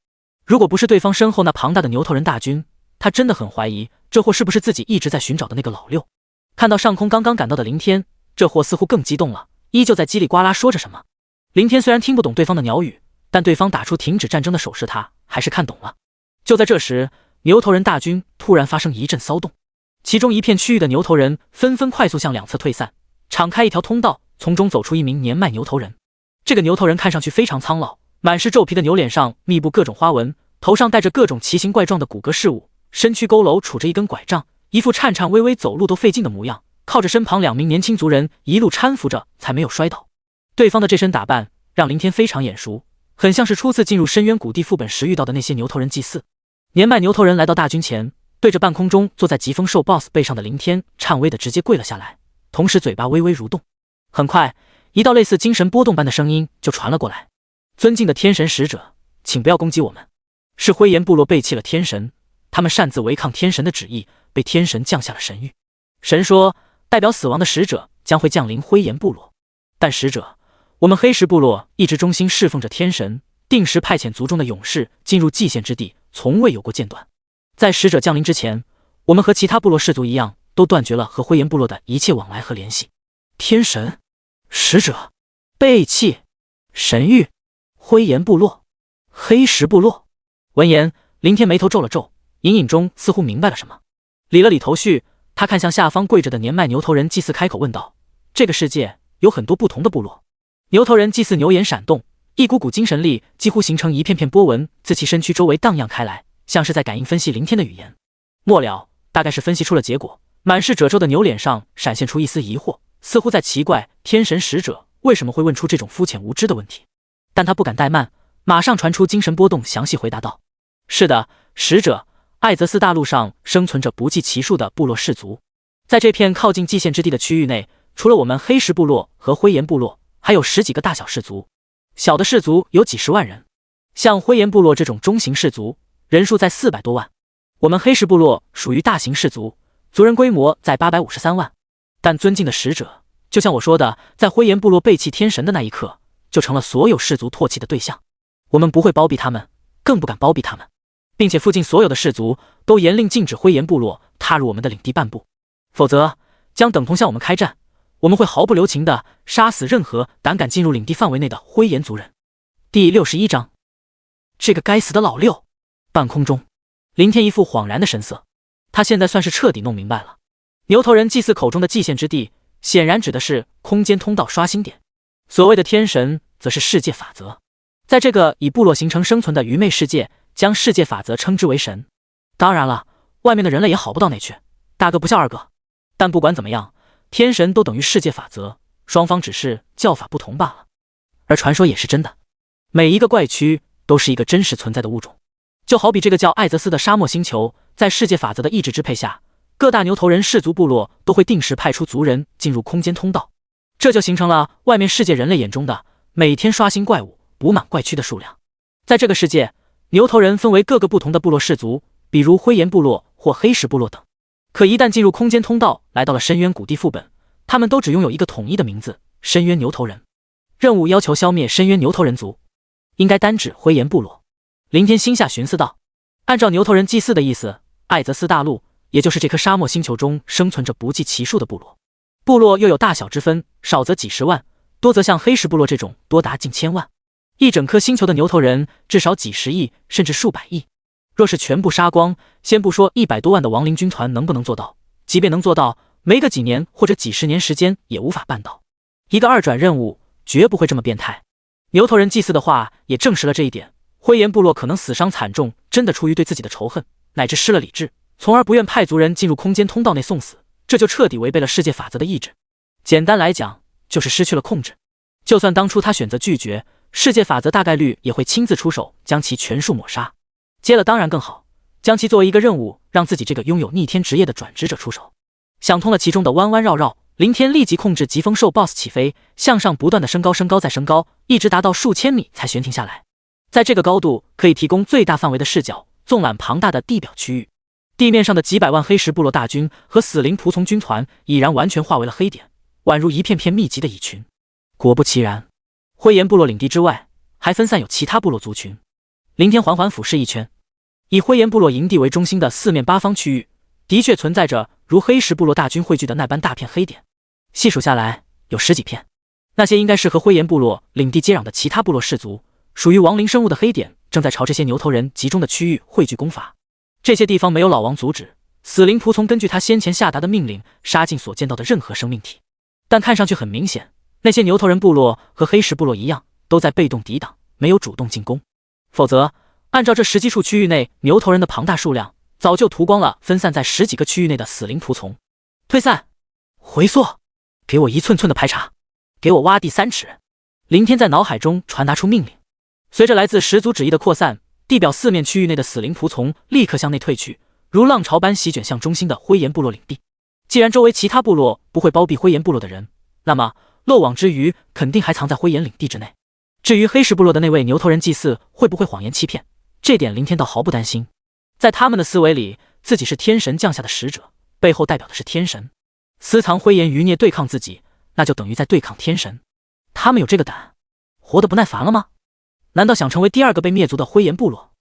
如果不是对方身后那庞大的牛头人大军，他真的很怀疑这货是不是自己一直在寻找的那个老六。看到上空刚刚赶到的林天，这货似乎更激动了，依旧在叽里呱啦说着什么。林天虽然听不懂对方的鸟语，但对方打出停止战争的手势，他还是看懂了。就在这时，牛头人大军突然发生一阵骚动，其中一片区域的牛头人纷纷快速向两侧退散，敞开一条通道，从中走出一名年迈牛头人。这个牛头人看上去非常苍老，满是皱皮的牛脸上密布各种花纹，头上戴着各种奇形怪状的骨骼饰物，身躯佝偻杵着一根拐杖，一副颤颤巍巍走路都费劲的模样，靠着身旁两名年轻族人一路搀扶着才没有摔倒。对方的这身打扮让林天非常眼熟，很像是初次进入深渊谷地副本时遇到的那些牛头人祭祀。年迈牛头人来到大军前，对着半空中坐在疾风兽 BOSS 背上的林天颤巍的直接跪了下来，同时嘴巴微微蠕动。很快，一道类似精神波动般的声音就传了过来：“尊敬的天神使者，请不要攻击我们。是灰岩部落背弃了天神，他们擅自违抗天神的旨意，被天神降下了神谕。神说，代表死亡的使者将会降临灰岩部落。但使者，我们黑石部落一直忠心侍奉着天神，定时派遣族中的勇士进入祭献之地，从未有过间断。在使者降临之前，我们和其他部落氏族一样，都断绝了和灰岩部落的一切往来和联系。天神、使者、背弃、神谕、灰岩部落、黑石部落。”闻言，林天眉头皱了皱，隐隐中似乎明白了什么，理了理头绪，他看向下方跪着的年迈牛头人祭祀，开口问道：“这个世界有很多不同的部落。”牛头人祭祀牛眼闪动，一股股精神力几乎形成一片片波纹，自其身躯周围荡漾开来，像是在感应分析林天的语言。末了，大概是分析出了结果，满是褶皱的牛脸上闪现出一丝疑惑，似乎在奇怪天神使者为什么会问出这种肤浅无知的问题。但他不敢怠慢，马上传出精神波动，详细回答道：“是的，使者，艾泽斯大陆上生存着不计其数的部落氏族，在这片靠近祭献之地的区域内，除了我们黑石部落和灰岩部落，还有10几个大小氏族，小的氏族有几十万人。像灰岩部落这种中型氏族，人数在400多万。我们黑石部落属于大型氏族，族人规模在853万。但尊敬的使者，就像我说的，在灰岩部落背弃天神的那一刻，就成了所有氏族唾弃的对象。我们不会包庇他们，更不敢包庇他们，并且附近所有的氏族都严令禁止灰岩部落踏入我们的领地半步，否则将等同向我们开战。我们会毫不留情地杀死任何胆敢进入领地范围内的灰岩族人。”第61章，这个该死的老六。半空中，林天一副恍然的神色，他现在算是彻底弄明白了，牛头人祭祀口中的祭献之地，显然指的是空间通道刷新点，所谓的天神则是世界法则。在这个以部落形成生存的愚昧世界，将世界法则称之为神。当然了，外面的人类也好不到哪去，大个不小二个。但不管怎么样，天神都等于世界法则，双方只是叫法不同罢了。而传说也是真的，每一个怪区都是一个真实存在的物种，就好比这个叫艾泽斯的沙漠星球，在世界法则的意志支配下，各大牛头人氏族部落都会定时派出族人进入空间通道，这就形成了外面世界人类眼中的每天刷新怪物、补满怪区的数量。在这个世界，牛头人分为各个不同的部落氏族，比如灰岩部落或黑石部落等。可一旦进入空间通道，来到了深渊谷地副本，他们都只拥有一个统一的名字：深渊牛头人。任务要求消灭深渊牛头人族，应该单指灰岩部落。林天心下寻思道：按照牛头人祭祀的意思，艾泽斯大陆，也就是这颗沙漠星球中生存着不计其数的部落，部落又有大小之分，少则几十万，多则像黑石部落这种多达近千万。一整颗星球的牛头人至少几十亿甚至数百亿。若是全部杀光，先不说100多万的亡灵军团能不能做到，即便能做到，没个几年或者几十年时间也无法办到。一个2转任务绝不会这么变态。牛头人祭祀的话也证实了这一点，灰岩部落可能死伤惨重，真的出于对自己的仇恨，乃至失了理智，从而不愿派族人进入空间通道内送死，这就彻底违背了世界法则的意志。简单来讲，就是失去了控制。就算当初他选择拒绝，世界法则大概率也会亲自出手将其全数抹杀。接了当然更好，将其作为一个任务，让自己这个拥有逆天职业的转职者出手。想通了其中的弯弯绕绕，林天立即控制疾风兽 BOSS 起飞，向上不断的升高再升高，一直达到数千米才悬停下来。在这个高度可以提供最大范围的视角，纵览庞大的地表区域。地面上的几百万黑石部落大军和死灵仆从军团已然完全化为了黑点，宛如一片片密集的蚁群。果不其然，灰岩部落领地之外还分散有其他部落族群。林天缓缓俯视一圈，以灰岩部落营地为中心的四面八方区域的确存在着如黑石部落大军汇聚的那般大片黑点，细数下来有10几片。那些应该是和灰岩部落领地接壤的其他部落氏族，属于亡灵生物的黑点正在朝这些牛头人集中的区域汇聚攻伐。这些地方没有老王阻止，死灵仆从根据他先前下达的命令杀尽所见到的任何生命体，但看上去很明显，那些牛头人部落和黑石部落一样，都在被动抵挡，没有主动进攻。否则按照这10几处区域内牛头人的庞大数量，早就屠光了分散在10几个区域内的死灵仆从。退散，回缩，给我1寸寸的排查，给我挖地3尺。林天在脑海中传达出命令。随着来自10族旨意的扩散，地表4面区域内的死灵仆从立刻向内退去，如浪潮般席卷向中心的灰岩部落领地。既然周围其他部落不会包庇灰岩部落的人，那么漏网之鱼肯定还藏在灰岩领地之内。至于黑石部落的那位牛头人祭祀会不会谎言欺骗，这点林天倒毫不担心。在他们的思维里，自己是天神降下的使者，背后代表的是天神。私藏灰岩余孽对抗自己，那就等于在对抗天神。他们有这个胆，活得不耐烦了吗？难道想成为第2个被灭族的灰岩部落？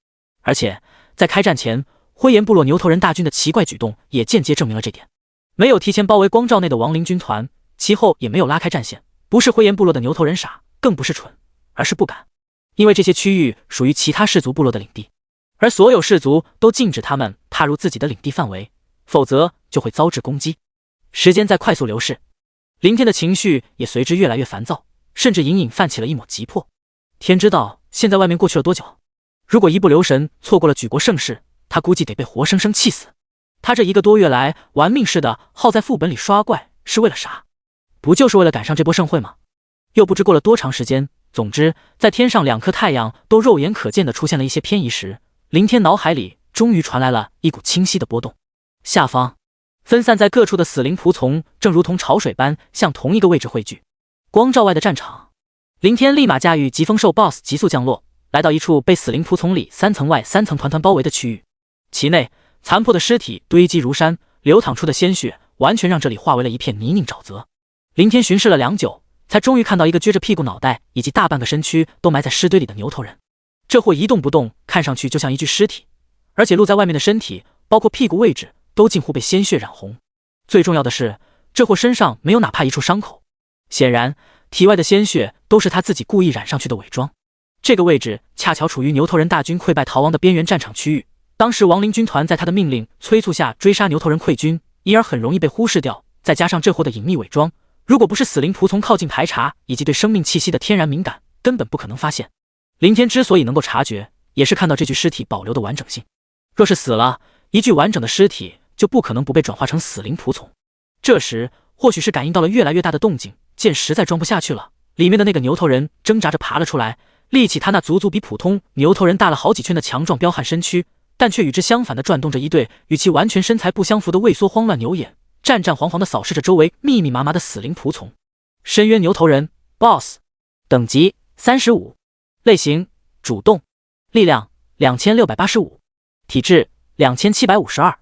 而且在开战前，灰岩部落牛头人大军的奇怪举动也间接证明了这点。没有提前包围光照内的亡灵军团，其后也没有拉开战线。不是灰岩部落的牛头人傻，更不是蠢，而是不敢。因为这些区域属于其他氏族部落的领地，而所有氏族都禁止他们踏入自己的领地范围，否则就会遭致攻击。时间在快速流逝，林天的情绪也随之越来越烦躁，甚至隐隐泛起了一抹急迫。天知道现在外面过去了多久，如果一不留神错过了举国盛世，他估计得被活生生气死。他这1个多月来玩命似的耗在副本里刷怪是为了啥？不就是为了赶上这波盛会吗？又不知过了多长时间。总之，在天上2颗太阳都肉眼可见的出现了一些偏移时，林天脑海里终于传来了一股清晰的波动。下方分散在各处的死灵仆从正如同潮水般向同一个位置汇聚。光照外的战场，林天立马驾驭疾风兽 BOSS 急速降落，来到一处被死灵仆从里3层外3层团团包围的区域。其内残破的尸体堆积如山，流淌出的鲜血完全让这里化为了一片泥泞沼泽。林天巡视了良久，才终于看到一个撅着屁股脑袋以及大半个身躯都埋在尸堆里的牛头人。这货一动不动，看上去就像一具尸体，而且露在外面的身体，包括屁股位置，都近乎被鲜血染红。最重要的是，这货身上没有哪怕一处伤口，显然体外的鲜血都是他自己故意染上去的伪装。这个位置恰巧处于牛头人大军溃败逃亡的边缘战场区域，当时亡灵军团在他的命令催促下追杀牛头人溃军，因而很容易被忽视掉。再加上这货的隐秘伪装，如果不是死灵仆从靠近排查以及对生命气息的天然敏感，根本不可能发现。林天之所以能够察觉，也是看到这具尸体保留的完整性。若是死了，一具完整的尸体就不可能不被转化成死灵仆从。这时或许是感应到了越来越大的动静，见实在装不下去了，里面的那个牛头人挣扎着爬了出来，立起他那足足比普通牛头人大了好几圈的强壮彪悍身躯，但却与之相反的转动着一对与其完全身材不相符的畏缩慌乱牛眼，战战惶惶地扫视着周围密密麻麻的死灵仆从。深渊牛头人 BOSS 等级35，类型主动，力量2685，体质2752，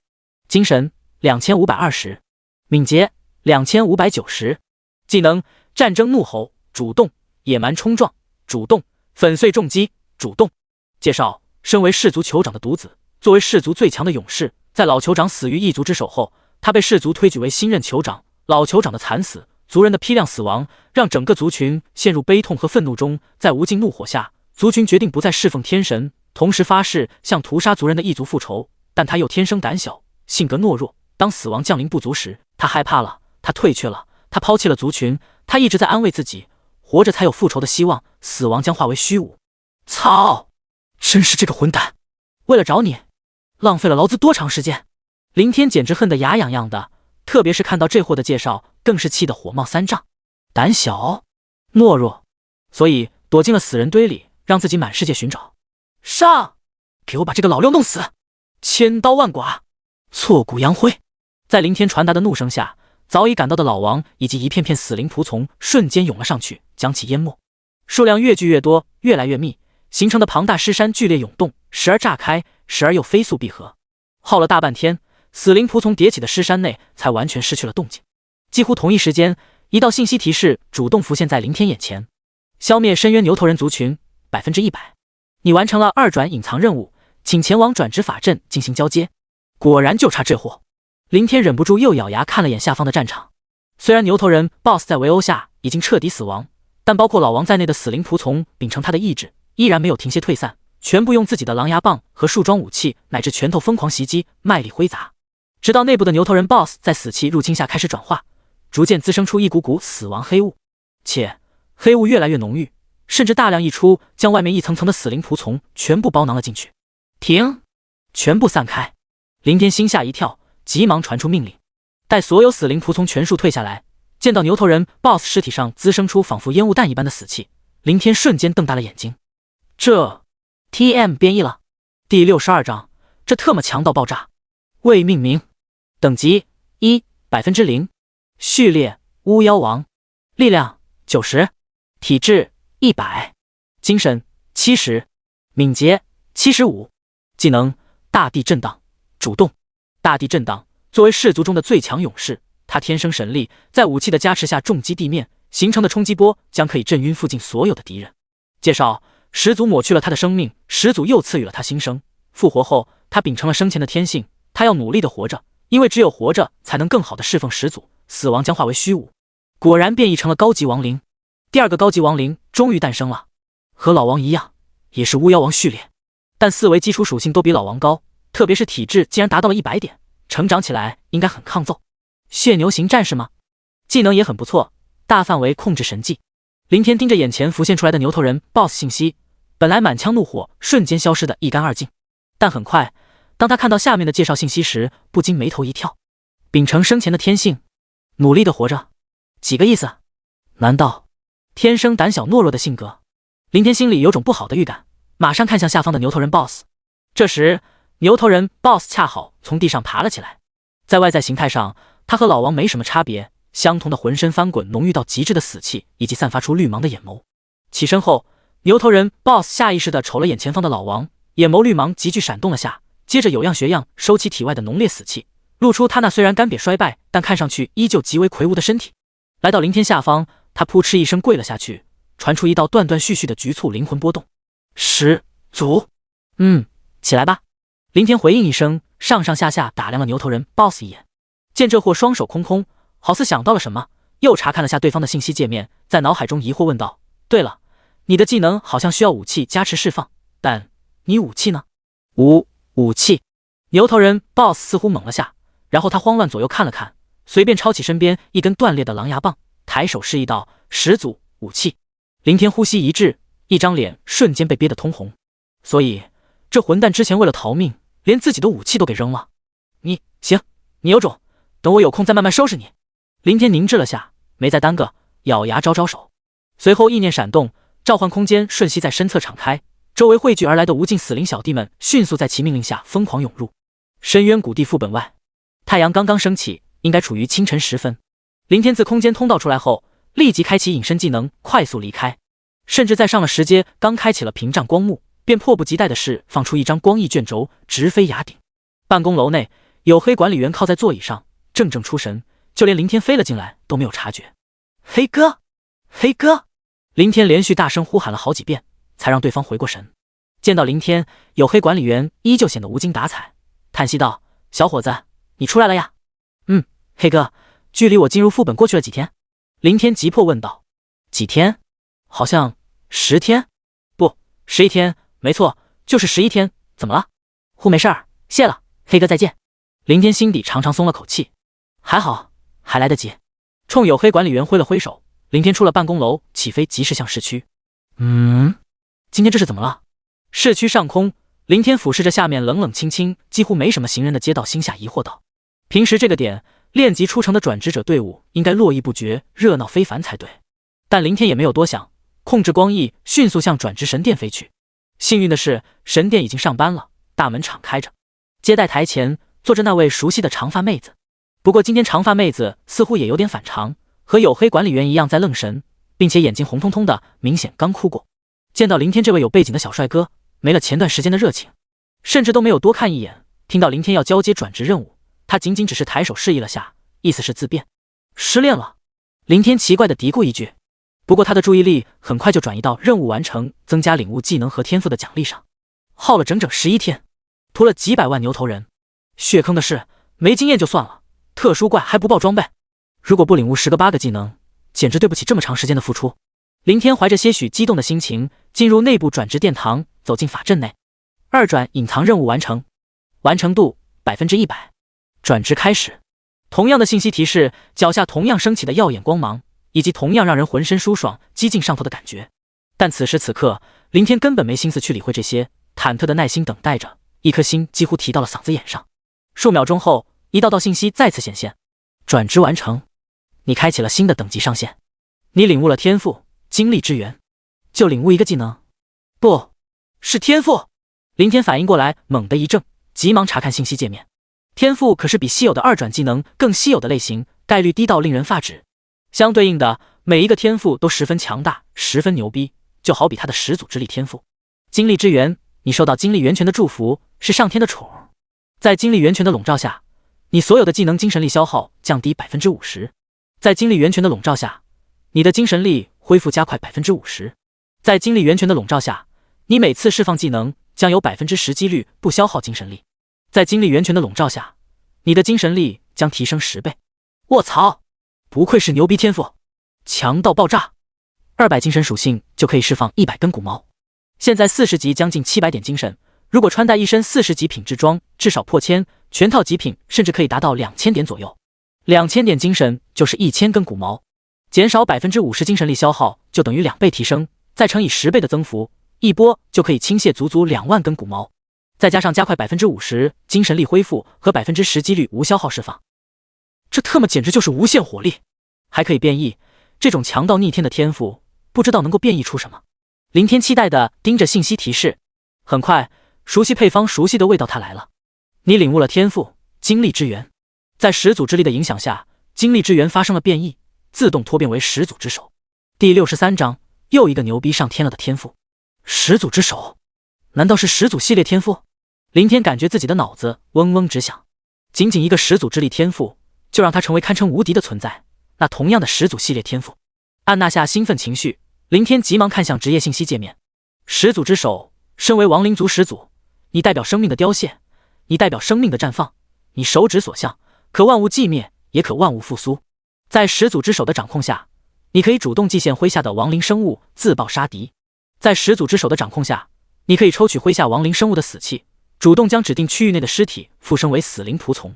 精神2520，敏捷2590，技能战争怒吼主动，野蛮冲撞主动，粉碎重击主动。介绍：身为氏族酋长的独子，作为氏族最强的勇士，在老酋长死于异族之手后，他被氏族推举为新任酋长。老酋长的惨死，族人的批量死亡，让整个族群陷入悲痛和愤怒中。在无尽怒火下，族群决定不再侍奉天神，同时发誓向屠杀族人的异族复仇，但他又天生胆小，性格懦弱。当死亡降临不足时，他害怕了，他退却了，他抛弃了族群。他一直在安慰自己，活着才有复仇的希望，死亡将化为虚无。操！真是这个混蛋！为了找你，浪费了劳资多长时间？林天简直恨得牙痒痒的，特别是看到这货的介绍，更是气得火冒三丈。胆小、懦弱，所以躲进了死人堆里，让自己满世界寻找。上！给我把这个老六弄死！千刀万剐，挫骨扬灰！在林天传达的怒声下，早已赶到的老王以及一片片死灵仆从瞬间涌了上去，将其淹没。数量越聚越多，越来越密，形成的庞大尸山剧烈涌动，时而炸开，时而又飞速闭合。耗了大半天，死灵仆从叠起的尸山内才完全失去了动静。几乎同一时间，一道信息提示主动浮现在林天眼前：消灭深渊牛头人族群100%，你完成了2转隐藏任务，请前往转职法阵进行交接。果然就差这货。林天忍不住又咬牙看了眼下方的战场。虽然牛头人 BOSS 在围殴下已经彻底死亡，但包括老王在内的死灵仆从秉承他的意志，依然没有停歇退散，全部用自己的狼牙棒和树桩武器乃至拳头疯狂袭击，卖力挥砸，直到内部的牛头人 BOSS 在死气入侵下开始转化，逐渐滋生出一股股死亡黑雾，且黑雾越来越浓郁，甚至大量溢出，将外面一层层的死灵仆从全部包囊了进去。停！全部散开！林天心下一跳，急忙传出命令。待所有死灵仆从全数退下来，见到牛头人 BOSS 尸体上滋生出仿佛烟雾弹一般的死气，林天瞬间瞪大了眼睛。这 TM 变异了。第62章，这特么强到爆炸。未命名，等级100%，序列巫妖王，力量90，体质100，精神70，敏捷75，技能大地震荡，主动。大地震荡作为氏族中的最强勇士，他天生神力，在武器的加持下重击地面形成的冲击波将可以震晕附近所有的敌人。介绍：始祖抹去了他的生命，始祖又赐予了他新生。复活后，他秉承了生前的天性，他要努力的活着，因为只有活着才能更好的侍奉始祖，死亡将化为虚无。果然变异成了高级亡灵。第2个高级亡灵终于诞生了，和老王一样，也是巫妖王序列，但4维基础属性都比老王高，特别是体质竟然达到了100点，成长起来应该很抗揍。血牛型战士吗？技能也很不错，大范围控制神技。林天盯着眼前浮现出来的牛头人 BOSS 信息，本来满腔怒火瞬间消失得一干二净。但很快，当他看到下面的介绍信息时，不禁眉头一跳。秉承生前的天性，努力的活着，几个意思？难道天生胆小懦弱的性格？林天心里有种不好的预感，马上看向下方的牛头人 BOSS。这时，牛头人 BOSS 恰好从地上爬了起来。在外在形态上，他和老王没什么差别，相同的浑身翻滚浓郁到极致的死气，以及散发出绿芒的眼眸。起身后，牛头人 BOSS 下意识地瞅了眼前方的老王，眼眸绿芒急剧闪动了下，接着有样学样收起体外的浓烈死气，露出他那虽然干瘪衰败，但看上去依旧极为魁梧的身体。来到林天下方，他扑哧一声跪了下去，传出一道断断续续的局促灵魂波动。始祖，起来吧。林天回应一声，上上下下打量了牛头人 BOSS 一眼，见这货双手空空，好似想到了什么，又查看了下对方的信息界面，在脑海中疑惑问道：对了，你的技能好像需要武器加持释放，但你武器呢？武器。牛头人 BOSS 似乎懵了下，然后他慌乱左右看了看，随便抄起身边一根断裂的狼牙棒，抬手示意道：始祖武器。林天呼吸一滞，一张脸瞬间被憋得通红。所以这混蛋之前为了逃命，连自己的武器都给扔了。行，你有种，等我有空再慢慢收拾你。林天凝滞了下，没再耽搁，咬牙招招手。随后意念闪动，召唤空间瞬息在身侧敞开，周围汇聚而来的无尽死灵小弟们迅速在其命令下疯狂涌入。深渊谷地副本外，太阳刚刚升起，应该处于清晨时分。林天自空间通道出来后，立即开启隐身技能，快速离开。甚至在上了10阶，刚开启了屏障光幕，便迫不及待的释放出一张光翼卷轴，直飞崖顶。办公楼内，黝黑管理员靠在座椅上，怔怔出神，就连林天飞了进来都没有察觉。黑哥，黑哥！林天连续大声呼喊了好几遍，才让对方回过神。见到林天，黝黑管理员依旧显得无精打采，叹息道：小伙子，你出来了呀？黑哥，距离我进入副本过去了几天？林天急迫问道。几天？好像10天？不，11天，没错，就是11天，怎么了？呼，没事儿，谢了，黑哥再见。林天心底长长松了口气，还好，还来得及。冲黝黑管理员挥了挥手，林天出了办公楼，起飞疾驶向市区。今天这是怎么了？市区上空，林天俯视着下面冷冷清清、几乎没什么行人的街道，心下疑惑道：平时这个点，练级出城的转职者队伍应该络绎不绝、热闹非凡才对。但林天也没有多想，控制光翼，迅速向转职神殿飞去。幸运的是，神殿已经上班了，大门敞开着。接待台前坐着那位熟悉的长发妹子，不过今天长发妹子似乎也有点反常，和黝黑管理员一样在愣神，并且眼睛红彤彤的，明显刚哭过。见到林天这位有背景的小帅哥，没了前段时间的热情，甚至都没有多看一眼。听到林天要交接转职任务，他仅仅只是抬手示意了下，意思是自便。失恋了？林天奇怪的嘀咕一句。不过他的注意力很快就转移到任务完成、增加领悟技能和天赋的奖励上。耗了整整11天，屠了几百万牛头人。血坑的是，没经验就算了，特殊怪还不爆装备。如果不领悟10个8个技能，简直对不起这么长时间的付出。林天怀着些许激动的心情，进入内部转职殿堂，走进法阵内。2转隐藏任务完成，完成度100%。转职开始。同样的信息提示，脚下同样升起的耀眼光芒，以及同样让人浑身舒爽、激进上头的感觉。但此时此刻，林天根本没心思去理会这些，忐忑的耐心等待着，一颗心几乎提到了嗓子眼上。数秒钟后，一道道信息再次显现：转职完成，你开启了新的等级上限，你领悟了天赋精力之源。就领悟一个技能？不是天赋。林天反应过来，猛地一怔，急忙查看信息界面。天赋可是比稀有的2转技能更稀有的类型，概率低到令人发指。相对应的，每一个天赋都十分强大，十分牛逼，就好比他的始祖之力天赋。精力之源，你受到精力源泉的祝福，是上天的宠。在精力源泉的笼罩下，你所有的技能精神力消耗降低50%。在精力源泉的笼罩下，你的精神力恢复加快50%。在精力源泉的笼罩下，你每次释放技能将有10%几率不消耗精神力。在精力源泉的笼罩下，你的精神力将提升10倍。卧槽！不愧是牛逼天赋，强到爆炸！200精神属性就可以释放100根骨毛。现在40级将近700点精神，如果穿戴一身40级品质装，至少破千，全套极品甚至可以达到2000点左右。2000点精神就是1000根骨毛，减少50%精神力消耗就等于2倍提升，再乘以10倍的增幅，一波就可以倾泻足足2万根骨毛。再加上加快50%精神力恢复和10%几率无消耗释放，这特么简直就是无限火力，还可以变异，这种强到逆天的天赋，不知道能够变异出什么。林天期待地盯着信息提示，很快，熟悉配方、熟悉的味道它来了。你领悟了天赋精力之源，在始祖之力的影响下，精力之源发生了变异，自动脱变为始祖之手。第63章，又一个牛逼上天了的天赋。始祖之手，难道是始祖系列天赋？林天感觉自己的脑子嗡嗡直响，仅仅一个始祖之力天赋，就让他成为堪称无敌的存在。那同样的始祖系列天赋，按捺下兴奋情绪，林天急忙看向职业信息界面。始祖之手，身为亡灵族始祖，你代表生命的凋谢，你代表生命的绽放，你手指所向，可万物寂灭，也可万物复苏。在始祖之手的掌控下，你可以主动祭献麾下的亡灵生物，自爆杀敌。在始祖之手的掌控下，你可以抽取麾下亡灵生物的死气，主动将指定区域内的尸体附身为死灵仆从。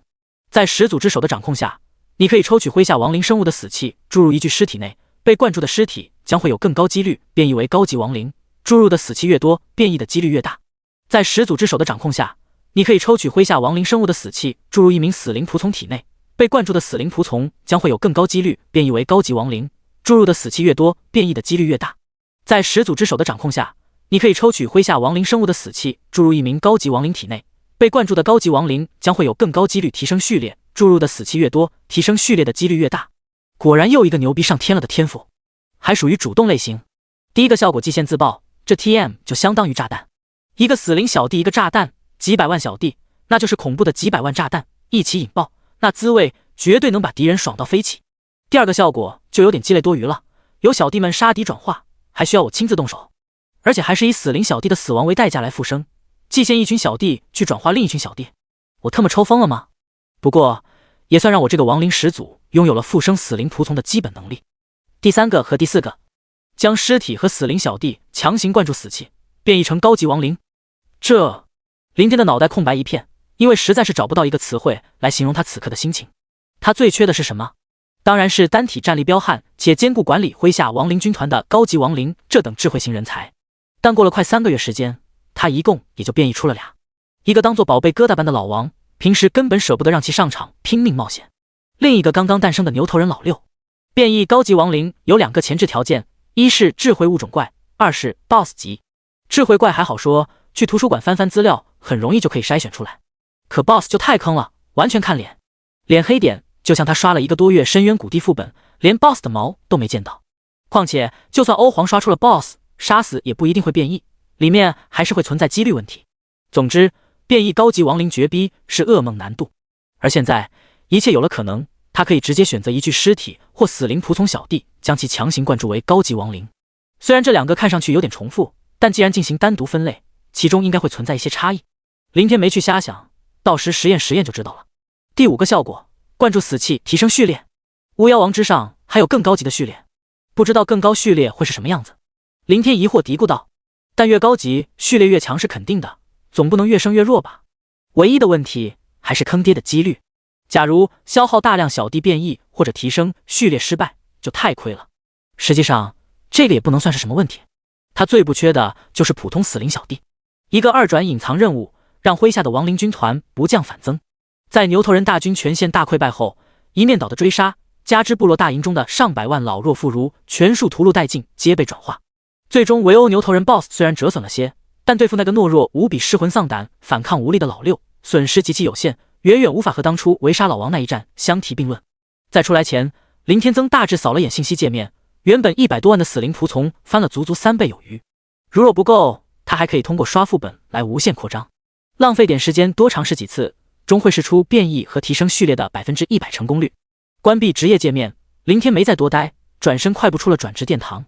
在始祖之手的掌控下，你可以抽取麾下亡灵生物的死气，注入一具尸体内，被灌注的尸体将会有更高几率变异为高级亡灵，注入的死气越多，变异的几率越大。在始祖之手的掌控下，你可以抽取麾下亡灵生物的死气，注入一名死灵仆从体内，被灌注的死灵仆从将会有更高几率变异为高级亡灵，注入的死气越多，变异的几率越大。在始祖之手的掌控下，你可以抽取麾下亡灵生物的死气，注入一名高级亡灵体内，被灌注的高级亡灵将会有更高几率提升序列，注入的死气越多，提升序列的几率越大。果然又一个牛逼上天了的天赋，还属于主动类型。第一个效果祭献自爆，这 TM 就相当于炸弹，一个死灵小弟一个炸弹，几百万小弟，那就是恐怖的几百万炸弹一起引爆，那滋味绝对能把敌人爽到飞起。第二个效果就有点鸡肋多余了，有小弟们杀敌转化，还需要我亲自动手，而且还是以死灵小弟的死亡为代价来复生，祭献一群小弟去转化另一群小弟，我他妈抽风了吗？不过也算让我这个亡灵始祖拥有了复生死灵仆从的基本能力。第三个和第四个，将尸体和死灵小弟强行灌注死气，变异成高级亡灵，这……林天的脑袋空白一片，因为实在是找不到一个词汇来形容他此刻的心情。他最缺的是什么？当然是单体战力彪悍且兼顾管理麾下亡灵军团的高级亡灵这等智慧型人才。但过了快3个月时间，他一共也就变异出了俩，一个当做宝贝疙瘩般的老王，平时根本舍不得让其上场拼命冒险；另一个刚刚诞生的牛头人老六。变异高级亡灵有2个前置条件，一是智慧物种怪，二是 BOSS 级。智慧怪还好说，去图书馆翻翻资料很容易就可以筛选出来，可 BOSS 就太坑了，完全看脸。脸黑点就像他刷了1个多月深渊谷地副本，连 BOSS 的毛都没见到。况且就算欧皇刷出了 BOSS， 杀死也不一定会变异，里面还是会存在几率问题。总之，变异高级亡灵绝逼是噩梦难度。而现在一切有了可能，他可以直接选择一具尸体或死灵仆从小弟，将其强行灌注为高级亡灵。虽然这2个看上去有点重复，但既然进行单独分类，其中应该会存在一些差异。林天没去瞎想，到时实验就知道了。第5个效果，灌注死气提升序列。巫妖王之上还有更高级的序列，不知道更高序列会是什么样子。林天疑惑嘀咕道，但越高级序列越强是肯定的，总不能越升越弱吧？唯一的问题还是坑爹的几率。假如消耗大量小弟变异或者提升序列失败，就太亏了。实际上这个也不能算是什么问题，他最不缺的就是普通死灵小弟。一个2转隐藏任务，让麾下的亡灵军团不降反增。在牛头人大军全线大溃败后，一面倒的追杀，加之部落大营中的上百万老弱妇孺全数屠戮殆尽，皆被转化。最终围殴牛头人 BOSS 虽然折损了些，但对付那个懦弱无比失魂丧胆反抗无力的老六，损失极其有限，远远无法和当初围杀老王那一战相提并论。在出来前，林天增大致扫了眼信息界面，原本100多万的死灵仆从翻了足足3倍有余。如若不够，他还可以通过刷副本来无限扩张，浪费点时间多尝试几次，终会试出变异和提升序列的100%成功率。关闭职业界面，林天没再多待，转身快步出了转职殿堂。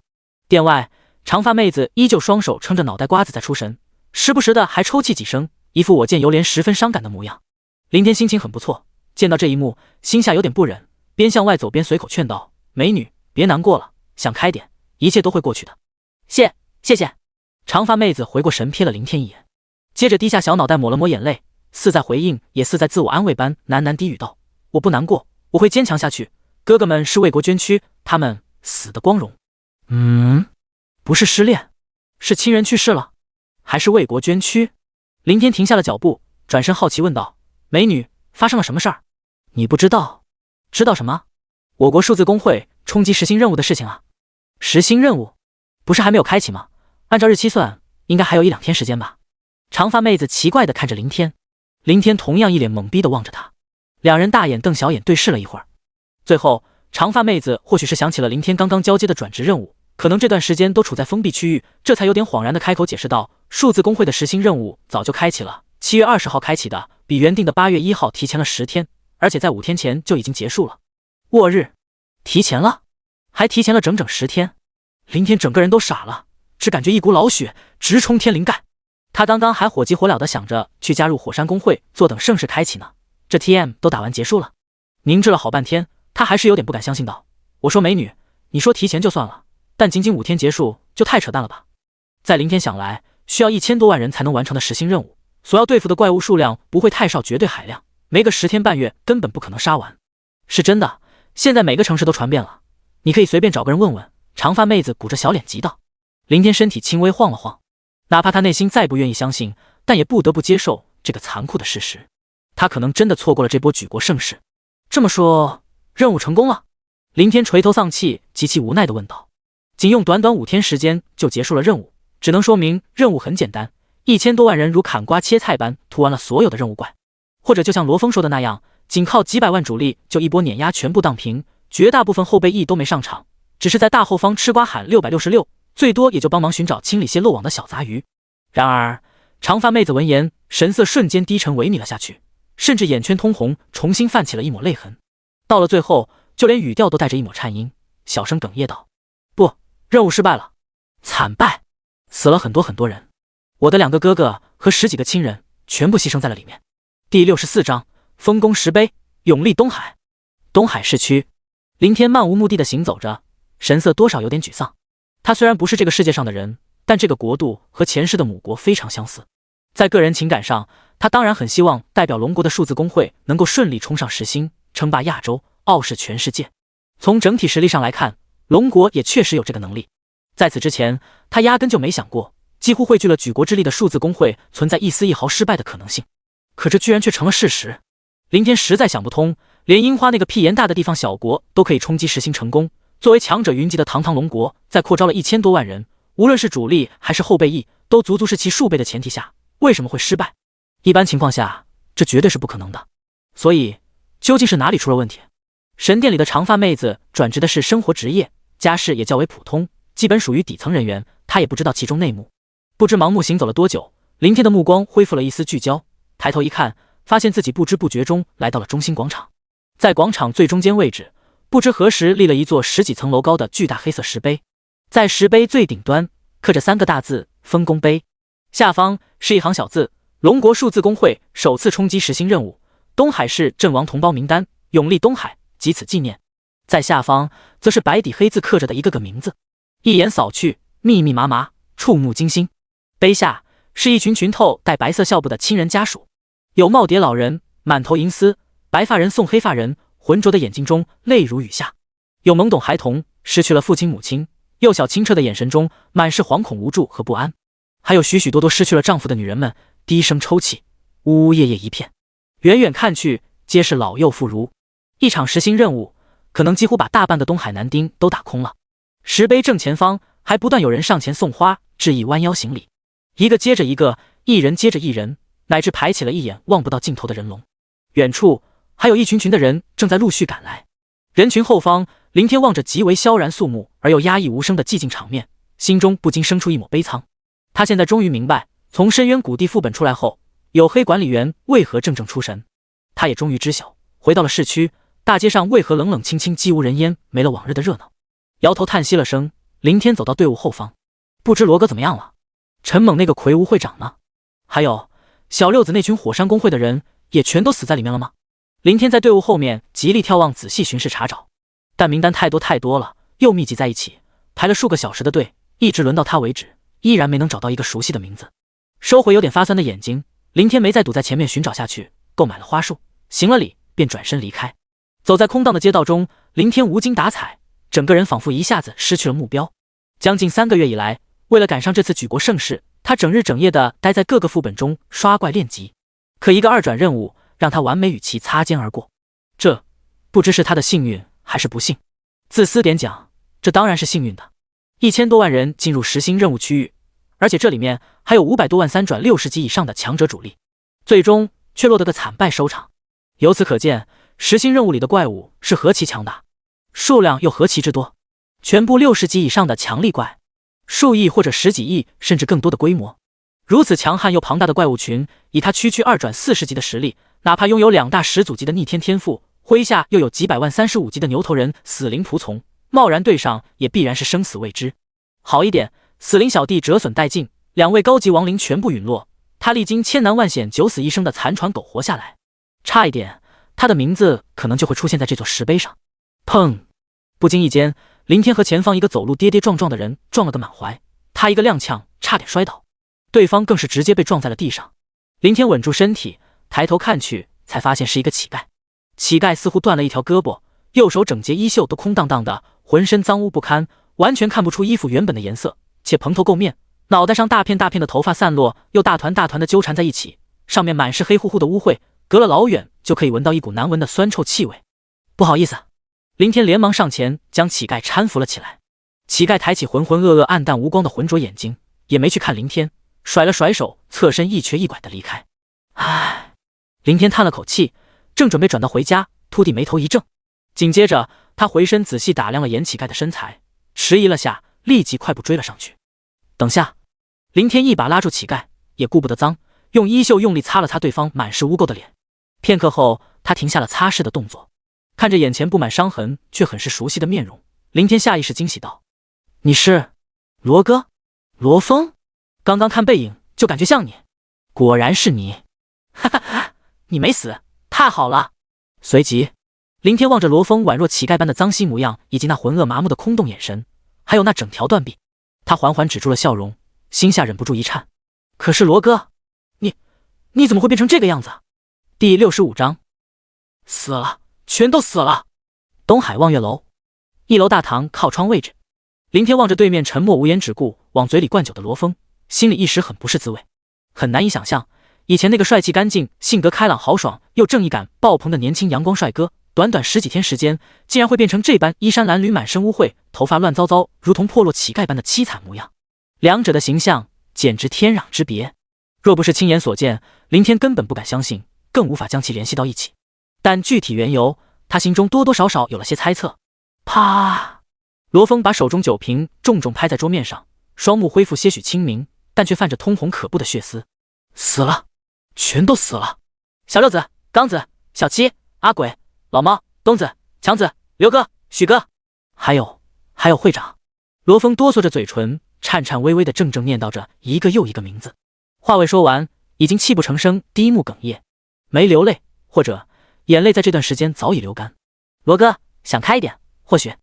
殿外，长发妹子依旧双手撑着脑袋瓜子在出神，时不时的还抽泣几声，一副我见犹怜十分伤感的模样。林天心情很不错，见到这一幕，心下有点不忍，边向外走边随口劝道：“美女，别难过了，想开点，一切都会过去的。”谢谢。长发妹子回过神瞥了林天一眼，接着低下小脑袋抹了抹眼泪，似在回应也似在自我安慰般喃喃低语道：“我不难过，我会坚强下去。哥哥们是为国捐躯，他们死的光荣。”不是失恋，是亲人去世了，还是为国捐躯？林天停下了脚步，转身好奇问道：“美女，发生了什么事儿？你不知道？知道什么？我国数字工会冲击实心任务的事情啊。”实心任务不是还没有开启吗？按照日期算，应该还有1-2天时间吧。长发妹子奇怪地看着林天，林天同样一脸懵逼地望着他，两人大眼瞪小眼对视了一会儿。最后，长发妹子或许是想起了林天刚刚交接的转职任务，可能这段时间都处在封闭区域，这才有点恍然地开口解释道：“数字工会的实心任务早就开启了，7月20号开启的，比原定的8月1号提前了10天，而且在5天前就已经结束了。”沃日，提前了，还提前了整整10天。林天整个人都傻了，只感觉一股老血直冲天灵盖。他刚刚还火急火燎地想着去加入火山工会，坐等盛世开启呢，这 TM 都打完结束了。凝滞了好半天，他还是有点不敢相信道：“我说美女，你说提前就算了，但仅仅5天结束就太扯淡了吧？”在林天想来，需要1000多万人才能完成的实心任务，所要对付的怪物数量不会太少，绝对海量，没个10天半月根本不可能杀完。是真的，现在每个城市都传遍了，你可以随便找个人问问。长发妹子鼓着小脸急道。林天身体轻微晃了晃，哪怕他内心再不愿意相信，但也不得不接受这个残酷的事实，他可能真的错过了这波举国盛世。这么说，任务成功了？林天垂头丧气，极其无奈地问道。仅用短短5天时间就结束了任务，只能说明任务很简单，1000多万人如砍瓜切菜般屠完了所有的任务怪，或者就像罗峰说的那样，仅靠几百万主力就一波碾压全部荡平，绝大部分后备役都没上场，只是在大后方吃瓜喊666，最多也就帮忙寻找清理些漏网的小杂鱼。然而长发妹子闻言，神色瞬间低沉萎靡了下去，甚至眼圈通红，重新泛起了一抹泪痕。到了最后，就连语调都带着一抹颤音，小声哽咽道：“不，任务失败了，惨败，死了很多人，我的2个哥哥和10几个亲人全部牺牲在了里面。”第64章丰功石碑，永立东海。东海市区，林天漫无目的地行走着，神色多少有点沮丧。他虽然不是这个世界上的人，但这个国度和前世的母国非常相似。在个人情感上，他当然很希望代表龙国的数字工会能够顺利冲上10星，称霸亚洲、傲视全世界。从整体实力上来看，龙国也确实有这个能力。在此之前，他压根就没想过，几乎汇聚了举国之力的数字工会存在一丝一毫失败的可能性。可这居然却成了事实。林天实在想不通，连樱花那个屁眼大的地方小国都可以冲击10星成功，作为强者云集的堂堂龙国，在扩招了1000多万人，无论是主力还是后备役，都足足是其数倍的前提下，为什么会失败？一般情况下，这绝对是不可能的。所以，究竟是哪里出了问题？神殿里的长发妹子转职的是生活职业，家世也较为普通，基本属于底层人员，她也不知道其中内幕。不知盲目行走了多久，林天的目光恢复了一丝聚焦，抬头一看，发现自己不知不觉中来到了中心广场。在广场最中间位置，不知何时立了一座10几层楼高的巨大黑色石碑，在石碑最顶端刻着3个大字“丰功碑”，下方是一行小字：龙国数字工会首次冲击10星任务，东海市阵亡同胞名单，永立东海，即此纪念。在下方则是白底黑字刻着的一个个名字，一眼扫去，密密麻麻，触目惊心。碑下是一群群透戴白色校布的亲人家属，有耄耋老人，满头银丝，白发人送黑发人，浑浊的眼睛中泪如雨下；有懵懂孩童，失去了父亲母亲，幼小清澈的眼神中满是惶恐无助和不安；还有许许多多失去了丈夫的女人们，低声抽泣，呜呜咽咽一片。远远看去，皆是老幼妇孺。一场10星任务，可能几乎把大半的东海男丁都打空了。石碑正前方还不断有人上前送花，致意弯腰行礼，一个接着一个，一人接着一人，乃至排起了一眼望不到尽头的人龙。远处还有一群群的人正在陆续赶来。人群后方，林天望着极为萧然肃穆而又压抑无声的寂静场面，心中不禁生出一抹悲怆。他现在终于明白，从深渊谷地副本出来后，黝黑管理员为何怔怔出神。他也终于知晓，回到了市区，大街上为何冷冷清清，寂无人烟，没了往日的热闹。摇头叹息了声，林天走到队伍后方，不知罗哥怎么样了？陈猛那个魁梧会长呢？还有小六子那群火山公会的人也全都死在里面了吗？林天在队伍后面极力眺望，仔细巡视查找，但名单太多了，又密集在一起，排了数个小时的队，一直轮到他为止，依然没能找到一个熟悉的名字。收回有点发酸的眼睛，林天没再堵在前面寻找下去，购买了花束，行了礼，便转身离开。走在空荡的街道中，林天无精打采，整个人仿佛一下子失去了目标。将近3个月以来，为了赶上这次举国盛事，他整日整夜地待在各个副本中刷怪练级。可一个2转任务让他完美与其擦肩而过，这不知是他的幸运还是不幸。自私点讲，这当然是幸运的。1000多万人进入10星任务区域，而且这里面还有500多万3转60级以上的强者主力，最终却落得个惨败收场。由此可见，10星任务里的怪物是何其强大，数量又何其之多，全部60级以上的强力怪，数亿或者10几亿甚至更多的规模。如此强悍又庞大的怪物群，以他区2转40级的实力，哪怕拥有2大始祖级的逆天天赋，麾下又有几百万35级的牛头人死灵仆从，贸然对上也必然是生死未知。好一点，死灵小弟折损殆尽，2位高级亡灵全部陨落，他历经千难万险九死一生的残喘狗活下来。差一点，他的名字可能就会出现在这座石碑上。砰！不经意间，林天和前方一个走路跌跌撞撞的人撞了个满怀，他一个踉跄，差点摔倒，对方更是直接被撞在了地上。林天稳住身体，抬头看去，才发现是一个乞丐。乞丐似乎断了一条胳膊，右手整节衣袖都空荡荡的，浑身脏污不堪，完全看不出衣服原本的颜色，且蓬头垢面，脑袋上大片大片的头发散落，又大团大团的纠缠在一起，上面满是黑乎乎的污秽，隔了老远就可以闻到一股难闻的酸臭气味。不好意思，林天连忙上前将乞丐搀扶了起来。乞丐抬起浑浑噩噩暗淡无光的浑浊眼睛，也没去看林天，甩了甩手，侧身一瘸一拐的离开。唉，林天叹了口气，正准备转到回家，突地眉头一正，紧接着他回身仔细打量了眼乞丐的身材，迟疑了下，立即快步追了上去。等下！林天一把拉住乞丐，也顾不得脏，用衣袖用力擦了擦对方满是污垢的脸。片刻后，他停下了擦拭的动作，看着眼前布满伤痕却很是熟悉的面容，林天下意识惊喜道：“你是罗哥？罗峰？刚刚看背影就感觉像你，果然是你！哈哈哈，你没死，太好了！”随即，林天望着罗峰宛若乞丐般的脏兮模样，以及那浑噩麻木的空洞眼神，还有那整条断臂，他缓缓止住了笑容，心下忍不住一颤。可是罗哥，你你怎么会变成这个样子？第65章，死了，全都死了。东海望月楼1楼大堂靠窗位置，林天望着对面沉默无言只顾往嘴里灌酒的罗峰，心里一时很不是滋味，很难以想象以前那个帅气干净、性格开朗豪爽又正义感爆棚的年轻阳光帅哥，短短10几天时间，竟然会变成这般衣衫褴褛、满身污秽、头发乱糟糟，如同破落乞丐般的凄惨模样。两者的形象简直天壤之别，若不是亲眼所见，林天根本不敢相信，更无法将其联系到一起。但具体缘由，他心中多多少少有了些猜测。啪！罗峰把手中酒瓶重重拍在桌面上，双目恢复些许清明，但却泛着通红可怖的血丝。死了，全都死了！小六子、刚子、小七、阿鬼、老猫、东子、强子、刘哥、许哥，还有会长。罗峰哆嗦着嘴唇，颤颤巍巍地怔怔念叨着一个又一个名字。话未说完，已经泣不成声，第一幕哽咽，没流泪，或者眼泪在这段时间早已流干。罗哥，想开一点，或许……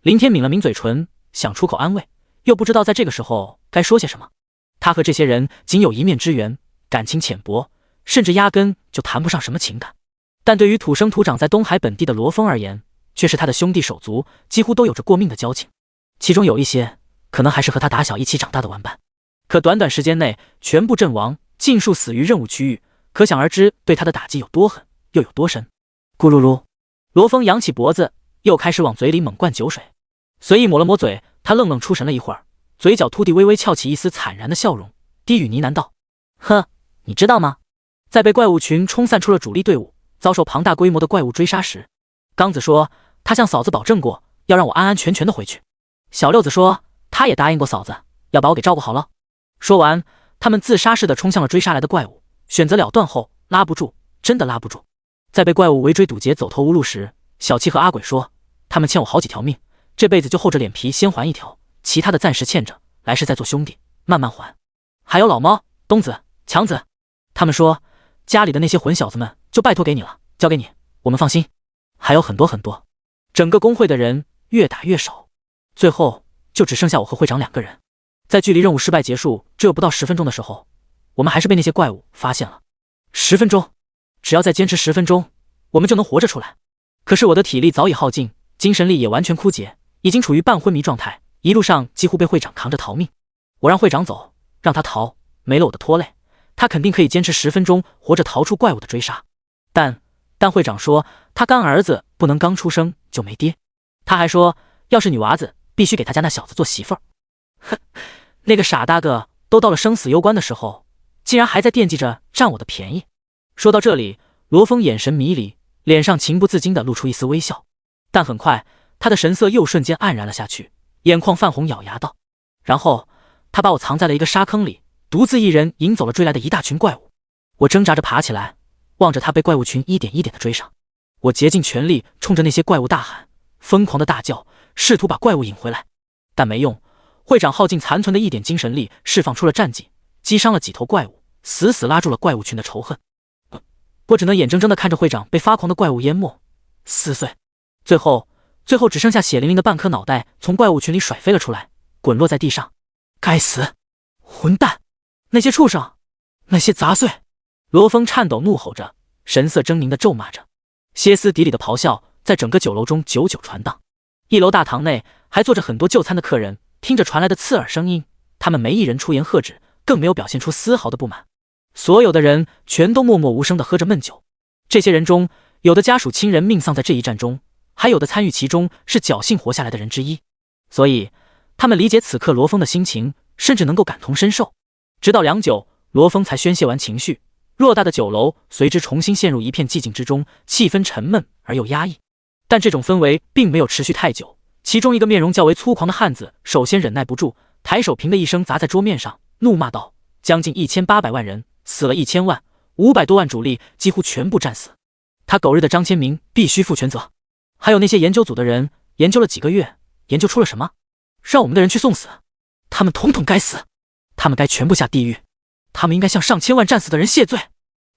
林天抿了抿嘴唇，想出口安慰，又不知道在这个时候该说些什么。他和这些人仅有一面之缘，感情浅薄，甚至压根就谈不上什么情感。但对于土生土长在东海本地的罗峰而言，却是他的兄弟手足，几乎都有着过命的交情，其中有一些可能还是和他打小一起长大的玩伴。可短短时间内全部阵亡，尽数死于任务区域，可想而知对他的打击有多狠，又有多深。咕噜噜，罗峰扬起脖子，又开始往嘴里猛灌酒水，随意抹了抹嘴，他愣愣出神了一会儿，嘴角突地微微翘起一丝惨然的笑容，低语呢喃道：呵，你知道吗？在被怪物群冲散出了主力队伍，遭受庞大规模的怪物追杀时，刚子说他向嫂子保证过，要让我安安全全的回去。小六子说他也答应过嫂子，要把我给照顾好了。说完，他们自杀似的冲向了追杀来的怪物，选择了断后，拉不住，真的拉不住。在被怪物围追堵截走投无路时，小七和阿鬼说他们欠我好几条命，这辈子就厚着脸皮先还一条，其他的暂时欠着，来世再做兄弟，慢慢还。还有老猫、东子、强子，他们说家里的那些混小子们就拜托给你了，交给你，我们放心。还有很多很多，整个工会的人越打越少，最后就只剩下我和会长2个人。在距离任务失败结束只有不到10分钟的时候，我们还是被那些怪物发现了。10分钟，只要再坚持10分钟，我们就能活着出来。可是我的体力早已耗尽，精神力也完全枯竭，已经处于半昏迷状态，一路上几乎被会长扛着逃命。我让会长走，让他逃，没了我的拖累，他肯定可以坚持10分钟活着逃出怪物的追杀。但会长说他干儿子不能刚出生就没爹，他还说要是女娃子必须给他家那小子做媳妇儿。哼，那个傻大个都到了生死攸关的时候，竟然还在惦记着占我的便宜。说到这里，罗峰眼神迷离，脸上情不自禁地露出一丝微笑，但很快他的神色又瞬间黯然了下去，眼眶泛红，咬牙道：然后他把我藏在了一个沙坑里，独自一人引走了追来的一大群怪物。我挣扎着爬起来，望着他被怪物群一点一点的追上，我竭尽全力冲着那些怪物大喊，疯狂的大叫，试图把怪物引回来，但没用。会长耗尽残存的一点精神力，释放出了战技，击伤了几头怪物，死死拉住了怪物群的仇恨。我只能眼睁睁地看着会长被发狂的怪物淹没、撕碎，最后只剩下血淋淋的半颗脑袋从怪物群里甩飞了出来，滚落在地上。该死，混蛋，那些畜生，那些杂碎！罗峰颤抖怒吼着，神色狰狞地咒骂着，歇斯底里的咆哮在整个酒楼中久久传荡。1楼大堂内还坐着很多就餐的客人，听着传来的刺耳声音，他们没一人出言喝止，更没有表现出丝毫的不满。所有的人全都默默无声地喝着闷酒。这些人中，有的家属亲人命丧在这一战中，还有的参与其中是侥幸活下来的人之一，所以他们理解此刻罗峰的心情，甚至能够感同身受。直到良久，罗峰才宣泄完情绪，偌大的酒楼随之重新陷入一片寂静之中，气氛沉闷而又压抑。但这种氛围并没有持续太久，其中一个面容较为粗狂的汉子首先忍耐不住，抬手平的一声砸在桌面上，怒骂道：将近1800万人，死了1000万，500多万主力几乎全部战死，他狗日的张千明必须负全责。还有那些研究组的人，研究了几个月，研究出了什么？让我们的人去送死，他们统统该死，他们该全部下地狱，他们应该向上千万战死的人谢罪。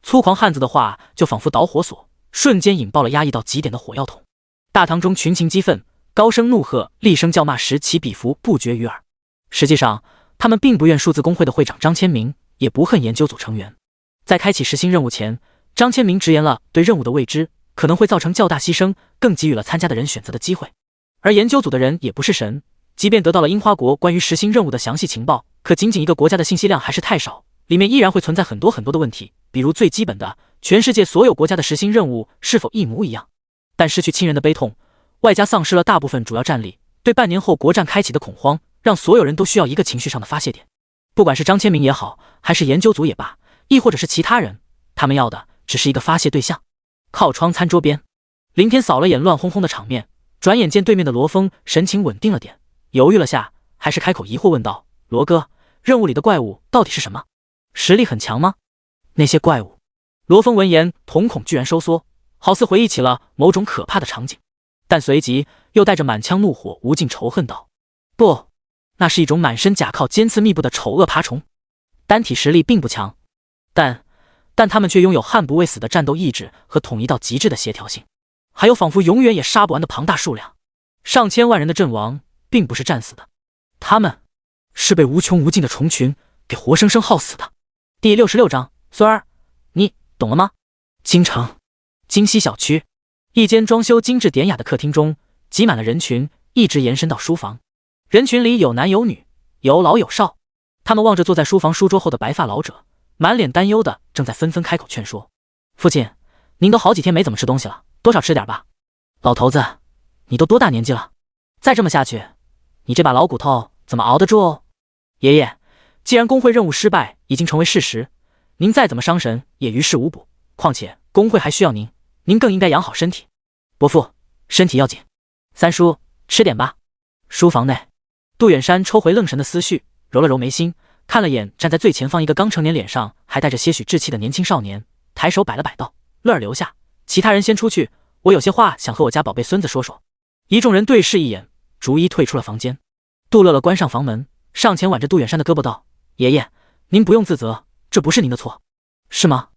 粗狂汉子的话就仿佛导火索，瞬间引爆了压抑到极点的火药桶。大堂中群情激愤，高声怒喝，厉声叫骂，此起彼伏，不绝于耳。实际上他们并不怨数字工会的会长张千明，也不恨研究组成员，在开启实心任务前，张千明直言了对任务的未知可能会造成较大牺牲，更给予了参加的人选择的机会。而研究组的人也不是神，即便得到了樱花国关于实心任务的详细情报，可仅仅一个国家的信息量还是太少，里面依然会存在很多的问题，比如最基本的，全世界所有国家的实心任务是否一模一样。但失去亲人的悲痛，外加丧失了大部分主要战力，对半年后国战开启的恐慌，让所有人都需要一个情绪上的发泄点。不管是张千明也好，还是研究组也罢，亦或者是其他人，他们要的只是一个发泄对象。靠窗餐桌边，林天扫了眼乱哄哄的场面，转眼见对面的罗峰神情稳定了点，犹豫了下，还是开口疑惑问道：“罗哥，任务里的怪物到底是什么？实力很强吗？”那些怪物……罗峰闻言，瞳孔居然收缩，好似回忆起了某种可怕的场景，但随即又带着满腔怒火、无尽仇恨道：“不，那是一种满身甲靠、尖刺密布的丑恶爬虫，单体实力并不强，但他们却拥有悍不畏死的战斗意志和统一到极致的协调性，还有仿佛永远也杀不完的庞大数量。上千万人的阵亡，并不是战死的，他们是被无穷无尽的虫群给活生生耗死的。”第66章，孙儿，你懂了吗？京城京西小区，一间装修精致典雅的客厅中，挤满了人群，一直延伸到书房。人群里有男有女，有老有少，他们望着坐在书房书桌后的白发老者，满脸担忧的正在纷纷开口劝说：“父亲，您都好几天没怎么吃东西了，多少吃点吧。老头子，你都多大年纪了？再这么下去，你这把老骨头怎么熬得住哦？爷爷，既然工会任务失败已经成为事实，您再怎么伤神也于事无补，况且工会还需要您，您更应该养好身体。伯父，身体要紧。三叔，吃点吧。”书房内，杜远山抽回愣神的思绪，揉了揉眉心，看了眼站在最前方一个刚成年、脸上还带着些许稚气的年轻少年，抬手摆了摆道：“乐儿留下，其他人先出去，我有些话想和我家宝贝孙子说说。”一众人对视一眼，逐一退出了房间。杜乐乐关上房门，上前挽着杜远山的胳膊道：“爷爷，您不用自责，这不是您的错。”“是吗？”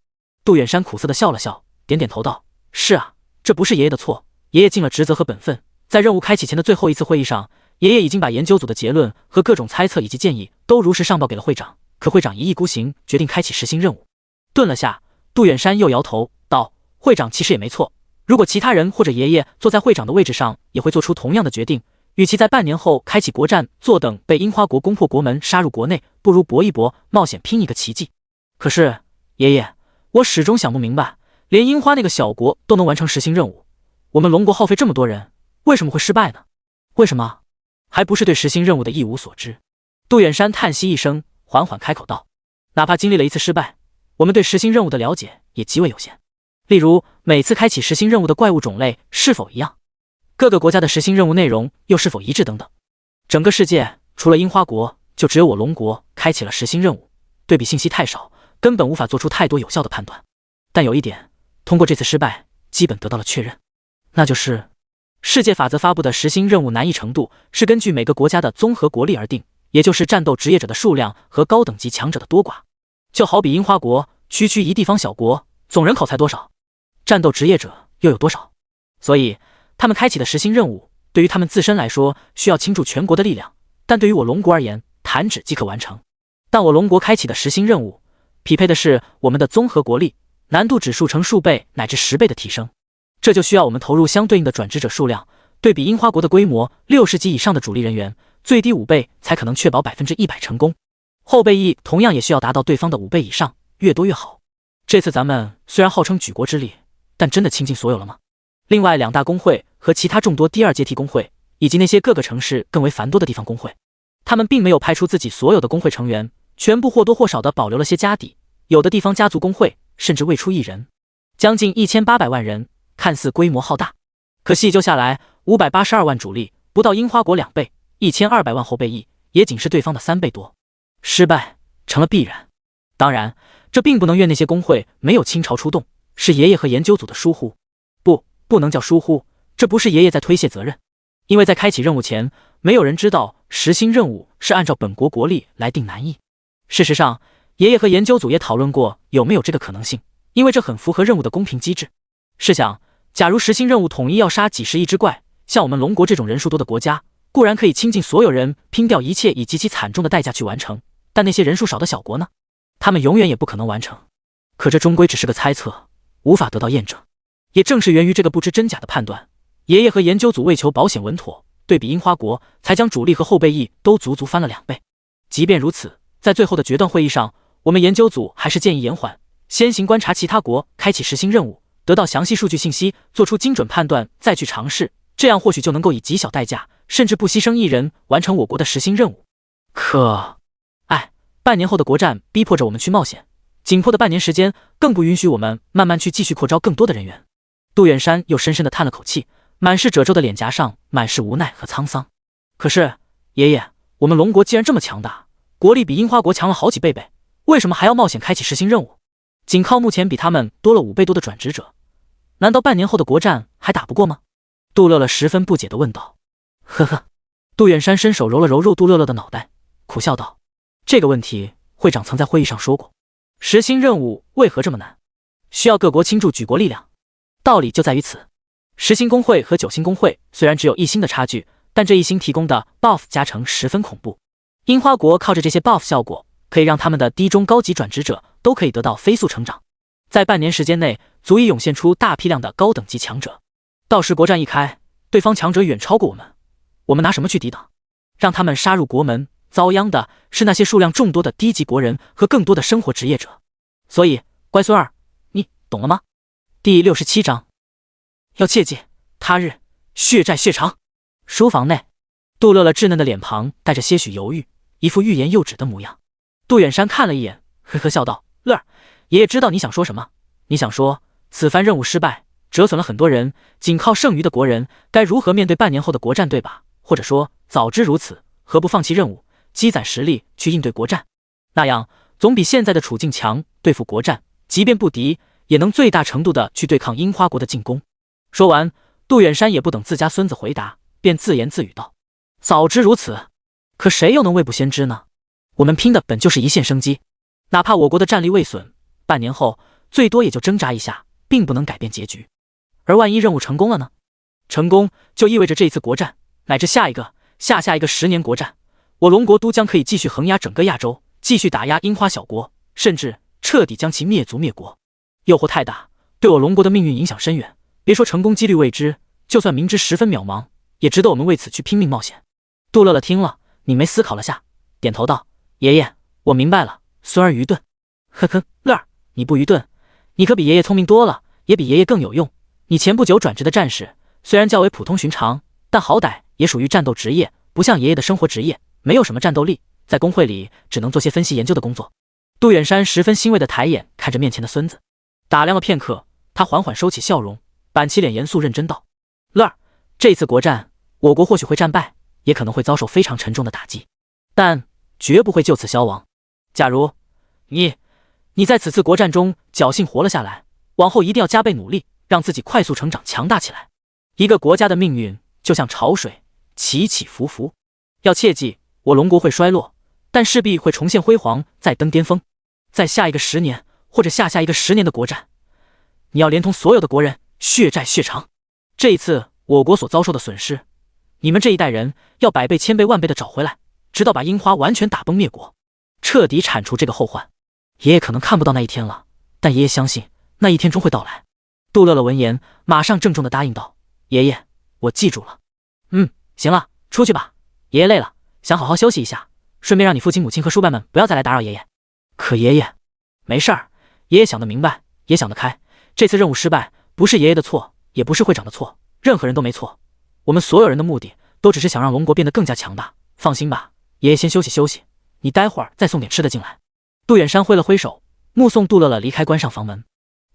杜远山苦涩的笑了笑，点点头道：“是啊，这不是爷爷的错，爷爷尽了职责和本分。在任务开启前的最后一次会议上，爷爷已经把研究组的结论和各种猜测以及建议都如实上报给了会长，可会长一意孤行，决定开启实心任务。”顿了下，杜远山又摇头道：“会长其实也没错，如果其他人或者爷爷坐在会长的位置上，也会做出同样的决定。与其在半年后开启国战，坐等被樱花国攻破国门，杀入国内，不如搏一搏，冒险拼一个奇迹。可是，爷爷，我始终想不明白，连樱花那个小国都能完成实心任务，我们龙国耗费这么多人，为什么会失败呢？为什么？还不是对实心任务的一无所知。”杜远山叹息一声，缓缓开口道：“哪怕经历了一次失败，我们对实心任务的了解也极为有限。例如，每次开启实心任务的怪物种类是否一样，各个国家的实心任务内容又是否一致等等。整个世界除了樱花国，就只有我龙国开启了实心任务，对比信息太少，根本无法做出太多有效的判断。但有一点，通过这次失败，基本得到了确认，那就是世界法则发布的实心任务难易程度是根据每个国家的综合国力而定，也就是战斗职业者的数量和高等级强者的多寡。就好比樱花国区区一地方小国，总人口才多少，战斗职业者又有多少？所以他们开启的实心任务对于他们自身来说需要倾注全国的力量，但对于我龙国而言，弹指即可完成。但我龙国开启的实心任务匹配的是我们的综合国力，难度指数成数倍乃至10倍的提升，这就需要我们投入相对应的转职者数量，对比樱花国的规模，60级以上的主力人员，最低5倍才可能确保100%成功。后备役同样也需要达到对方的5倍以上，越多越好。这次咱们虽然号称举国之力，但真的倾尽所有了吗？另外2大工会和其他众多第二阶梯工会，以及那些各个城市更为繁多的地方工会，他们并没有派出自己所有的工会成员，全部或多或少的保留了些家底，有的地方家族工会甚至未出一人，将近1800万人，看似规模浩大，可细究下来，582万主力，不到樱花国2倍，1200万后备役，也仅是对方的3倍多，失败成了必然。当然，这并不能怨那些工会没有倾巢出动，是爷爷和研究组的疏忽。不能叫疏忽，这不是爷爷在推卸责任，因为在开启任务前，没有人知道实心任务是按照本国国力来定难易。事实上，爷爷和研究组也讨论过有没有这个可能性，因为这很符合任务的公平机制。试想，假如实心任务统一要杀几十亿只怪，像我们龙国这种人数多的国家，固然可以倾尽所有人拼掉一切，以极其惨重的代价去完成，但那些人数少的小国呢？他们永远也不可能完成。可这终归只是个猜测，无法得到验证。也正是源于这个不知真假的判断，爷爷和研究组为求保险稳妥，对比樱花国，才将主力和后备役都足足翻了2倍。即便如此，在最后的决断会议上，我们研究组还是建议延缓，先行观察其他国，开启实行任务，得到详细数据信息，做出精准判断，再去尝试，这样或许就能够以极小代价，甚至不牺牲一人，完成我国的实行任务。半年后的国战逼迫着我们去冒险，紧迫的半年时间更不允许我们慢慢去继续扩招更多的人员。杜远山又深深地叹了口气，满是褶皱的脸颊上满是无奈和沧桑。可是，爷爷，我们龙国既然这么强大，国力比樱花国强了好几倍，为什么还要冒险开启实行任务？仅靠目前比他们多了5倍多的转职者，难道半年后的国战还打不过吗？杜乐乐十分不解地问道。呵呵，杜远山伸手揉了揉杜乐乐的脑袋，苦笑道：这个问题会长曾在会议上说过，实行任务为何这么难？需要各国倾注举国力量。道理就在于此。10星工会和9星工会虽然只有1星的差距，但这1星提供的 buff 加成十分恐怖。樱花国靠着这些 buff 效果，可以让他们的低中高级转职者都可以得到飞速成长，在半年时间内足以涌现出大批量的高等级强者。到时国战一开，对方强者远超过我们，我们拿什么去抵挡？让他们杀入国门，遭殃的是那些数量众多的低级国人和更多的生活职业者。所以，乖孙儿，你懂了吗？第67章，要切记，他日血债血偿。书房内，杜乐乐稚嫩的脸庞带着些许犹豫，一副欲言又止的模样。杜远山看了一眼，呵呵笑道：乐儿，爷爷知道你想说什么。你想说，此番任务失败，折损了很多人，仅靠剩余的国人该如何面对半年后的国战，对吧？或者说，早知如此，何不放弃任务，积攒实力去应对国战？那样总比现在的处境强，对付国战，即便不敌，也能最大程度的去对抗樱花国的进攻。说完，杜远山也不等自家孙子回答，便自言自语道：早知如此，可谁又能未卜先知呢？我们拼的本就是一线生机，哪怕我国的战力未损，半年后最多也就挣扎一下，并不能改变结局。而万一任务成功了呢？成功就意味着这一次国战，乃至下一个、下下一个10年国战，我龙国都将可以继续横压整个亚洲，继续打压樱花小国，甚至彻底将其灭族灭国。诱惑太大，对我龙国的命运影响深远。别说成功几率未知，就算明知十分渺茫，也值得我们为此去拼命冒险。杜乐乐听了，拧眉思考了下，点头道：爷爷，我明白了，孙儿愚钝。呵呵，乐儿，你不愚钝，你可比爷爷聪明多了，也比爷爷更有用。你前不久转职的战士，虽然较为普通寻常，但好歹也属于战斗职业，不像爷爷的生活职业，没有什么战斗力，在工会里只能做些分析研究的工作。杜远山十分欣慰的抬眼看着面前的孙子，打量了片刻，他缓缓收起笑容，板起脸严肃认真道：乐儿，这次国战，我国或许会战败，也可能会遭受非常沉重的打击，但绝不会就此消亡。假如你在此次国战中侥幸活了下来，往后一定要加倍努力，让自己快速成长强大起来。一个国家的命运就像潮水，起起伏伏，要切记，我龙国会衰落，但势必会重现辉煌，再登巅峰。在下一个10年或者下下一个10年的国战，你要连同所有的国人血债血偿。这一次我国所遭受的损失，你们这一代人要100倍、1000倍、万倍的找回来，直到把樱花完全打崩灭国，彻底铲除这个后患。爷爷可能看不到那一天了，但爷爷相信那一天终会到来。杜乐乐闻言，马上郑重地答应道：爷爷，我记住了。行了，出去吧，爷爷累了，想好好休息一下，顺便让你父亲母亲和叔伯们不要再来打扰爷爷。可爷爷，没事儿，爷爷想得明白，也想得开，这次任务失败，不是爷爷的错，也不是会长的错，任何人都没错。我们所有人的目的都只是想让龙国变得更加强大。放心吧，爷爷先休息休息，你待会儿再送点吃的进来。杜远山挥了挥手，目送杜乐乐离开，关上房门，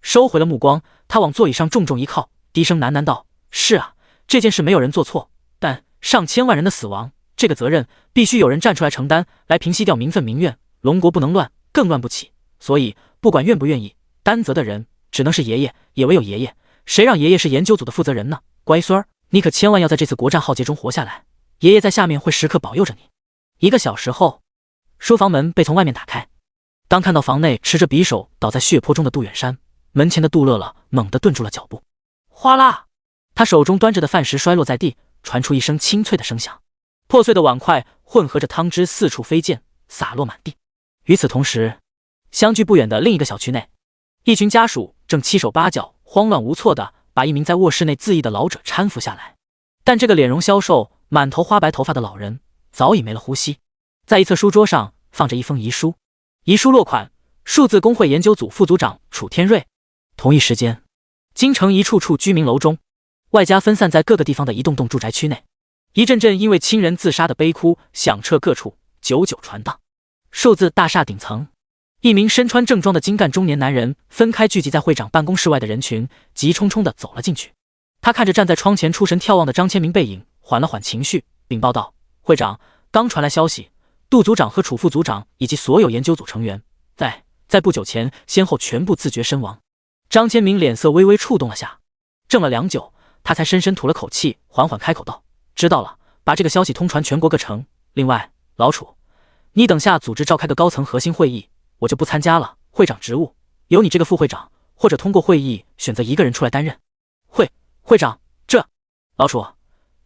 收回了目光，他往座椅上重重一靠，低声喃喃道：是啊，这件事没有人做错，但上千万人的死亡，这个责任必须有人站出来承担，来平息掉民愤民怨。龙国不能乱，更乱不起，所以不管愿不愿意，担责的人只能是爷爷，也唯有爷爷。谁让爷爷是研究组的负责人呢？乖孙儿，你可千万要在这次国战浩劫中活下来，爷爷在下面会时刻保佑着你。1个小时后，书房门被从外面打开，当看到房内持着匕首倒在血泊中的杜远山，门前的杜乐乐猛地顿住了脚步。哗啦，他手中端着的饭食摔落在地，传出一声清脆的声响，破碎的碗筷混合着汤汁四处飞溅，洒落满地。与此同时，相距不远的另一个小区内，一群家属正七手八脚、慌乱无措地把一名在卧室内自缢的老者搀扶下来，但这个脸容消瘦、满头花白头发的老人早已没了呼吸。在一侧书桌上放着一封遗书，遗书落款：数字工会研究组副组长楚天瑞。同一时间，京城一处处居民楼中，外加分散在各个地方的一栋栋住宅区内，一阵阵因为亲人自杀的悲哭响彻各处，久久传荡。数字大厦顶层，一名身穿正装的精干中年男人分开聚集在会长办公室外的人群，急匆匆地走了进去。他看着站在窗前出神眺望的张千明背影，缓了缓情绪，禀报道：会长，刚传来消息，杜组长和楚副组长以及所有研究组成员在不久前先后全部自绝身亡。张千明脸色微微触动了下，怔了良久，他才深深吐了口气，缓缓开口道：知道了，把这个消息通传全国各城。另外，老楚，你等下组织召开个高层核心会议，我就不参加了，会长职务由你这个副会长，或者通过会议选择一个人出来担任。会长，老楚，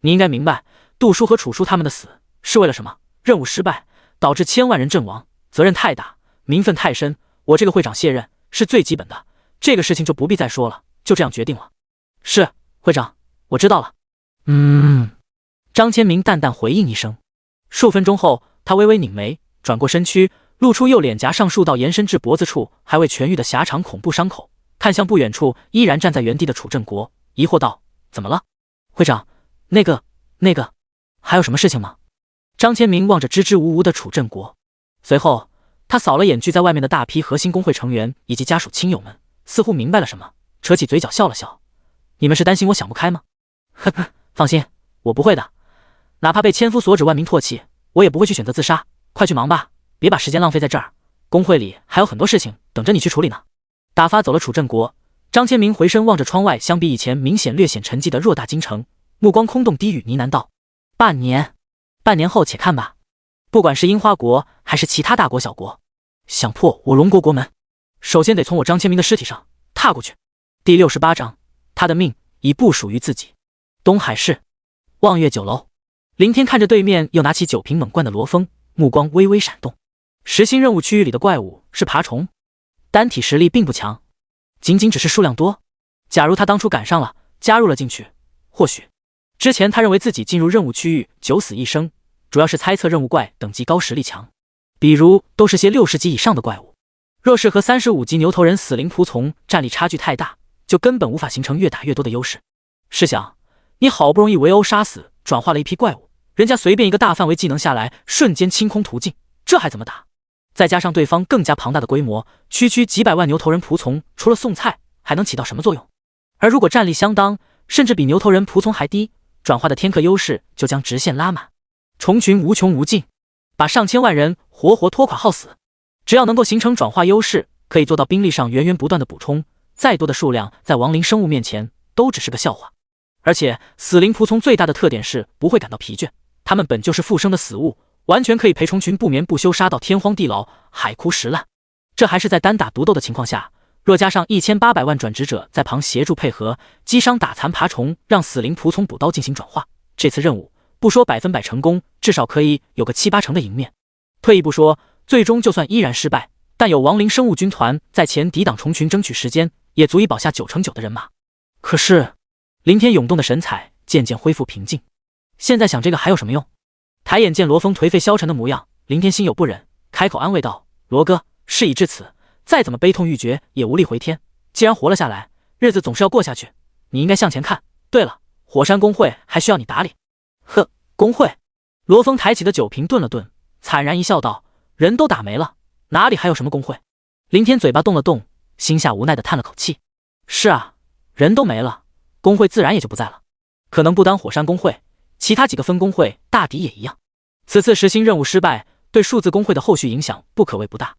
你应该明白，杜叔和楚叔他们的死是为了什么？任务失败，导致千万人阵亡，责任太大，名分太深，我这个会长卸任是最基本的，这个事情就不必再说了，就这样决定了。是，会长，我知道了。张千明淡淡回应一声。数分钟后，他微微拧眉，转过身躯，露出右脸颊上数道延伸至脖子处还未痊愈的狭长恐怖伤口，看向不远处依然站在原地的楚振国，疑惑道：怎么了？会长，那个，还有什么事情吗？张千明望着支支吾吾的楚振国，随后他扫了眼聚在外面的大批核心工会成员以及家属亲友们，似乎明白了什么，扯起嘴角笑了笑：你们是担心我想不开吗？呵呵，放心，我不会的，哪怕被千夫所指万民唾弃，我也不会去选择自杀。快去忙吧，别把时间浪费在这儿，工会里还有很多事情等着你去处理呢。打发走了楚振国，张千明回身望着窗外，相比以前明显略显沉寂的偌大京城，目光空洞，低语呢喃道：半年后且看吧。不管是樱花国还是其他大国小国，想破我龙国国门，首先得从我张千明的尸体上踏过去。第68章，他的命已不属于自己。东海市望月酒楼，林天看着对面又拿起酒瓶猛灌的罗峰，目光微微闪动。实心任务区域里的怪物是爬虫，单体实力并不强，仅仅只是数量多。假如他当初赶上了，加入了进去，或许之前他认为自己进入任务区域九死一生，主要是猜测任务怪等级高实力强，比如都是些60级以上的怪物。若是和35级牛头人死灵仆从战力差距太大，就根本无法形成越打越多的优势。试想，你好不容易围殴杀死转化了一批怪物，人家随便一个大范围技能下来，瞬间清空途径，这还怎么打？再加上对方更加庞大的规模，区几百万牛头人仆从，除了送菜还能起到什么作用？而如果战力相当，甚至比牛头人仆从还低，转化的天克优势就将直线拉满，虫群无穷无尽，把上千万人活活拖垮耗死。只要能够形成转化优势，可以做到兵力上源源不断的补充，再多的数量在亡灵生物面前都只是个笑话。而且死灵仆从最大的特点是不会感到疲倦，他们本就是复生的死物，完全可以陪虫群不眠不休杀到天荒地老，海枯石烂。这还是在单打独斗的情况下，若加上1800万转职者在旁协助配合，击伤打残爬虫，让死灵仆从补刀进行转化，这次任务不说100%成功，至少可以有个7、8成的赢面。退一步说，最终就算依然失败，但有亡灵生物军团在前抵挡虫群争取时间，也足以保下9成9的人马。可是林天涌动的神采渐渐恢复平静，现在想这个还有什么用？抬眼见罗峰颓废消沉的模样，林天心有不忍，开口安慰道：罗哥，事已至此，再怎么悲痛欲绝也无力回天，既然活了下来，日子总是要过下去，你应该向前看。对了，火山公会还需要你打理。呵，公会？罗峰抬起的酒瓶顿了顿，惨然一笑道：人都打没了，哪里还有什么公会？林天嘴巴动了动，心下无奈的叹了口气。是啊，人都没了，公会自然也就不在了。可能不单火山公会，其他几个分公会大抵也一样。此次实心任务失败，对数字公会的后续影响不可谓不大，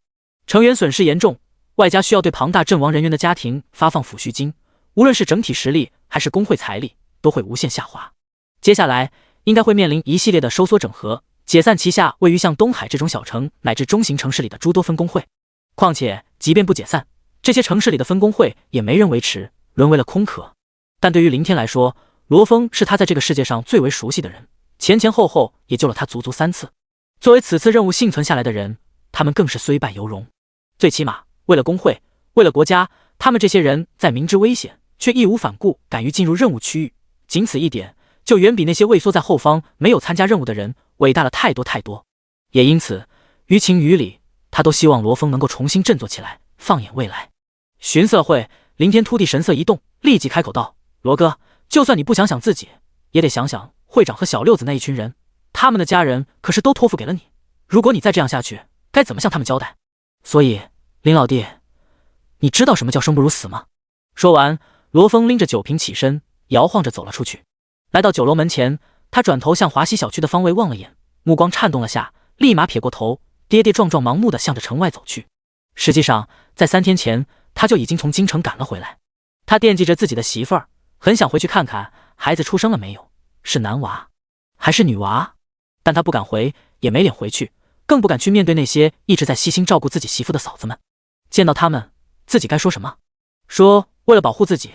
成员损失严重，外加需要对庞大阵亡人员的家庭发放抚恤金，无论是整体实力还是公会财力都会无限下滑。接下来应该会面临一系列的收缩整合，解散旗下位于像东海这种小城乃至中型城市里的诸多分公会。况且即便不解散，这些城市里的分公会也没人维持，沦为了空壳。但对于林天来说，罗峰是他在这个世界上最为熟悉的人，前后后也救了他足足3次。作为此次任务幸存下来的人，他们更是虽败犹荣。最起码为了公会，为了国家，他们这些人在明知危险却义无反顾，敢于进入任务区域，仅此一点就远比那些畏缩在后方没有参加任务的人伟大了太多太多。也因此，于情于理，他都希望罗峰能够重新振作起来，放眼未来。巡色会，林天突地神色一动，立即开口道：“罗哥，就算你不想想自己，也得想想会长和小六子那一群人，他们的家人可是都托付给了你。如果你再这样下去，该怎么向他们交代？所以，林老弟，你知道什么叫生不如死吗？”说完，罗峰拎着酒瓶起身，摇晃着走了出去。来到酒楼门前，他转头向华西小区的方位望了眼，目光颤动了下，立马撇过头，跌跌撞撞盲目的向着城外走去。实际上，在3天前，他就已经从京城赶了回来。他惦记着自己的媳妇儿，很想回去看看孩子出生了没有，是男娃还是女娃，但他不敢回，也没脸回去，更不敢去面对那些一直在悉心照顾自己媳妇的嫂子们。见到他们，自己该说什么？说为了保护自己，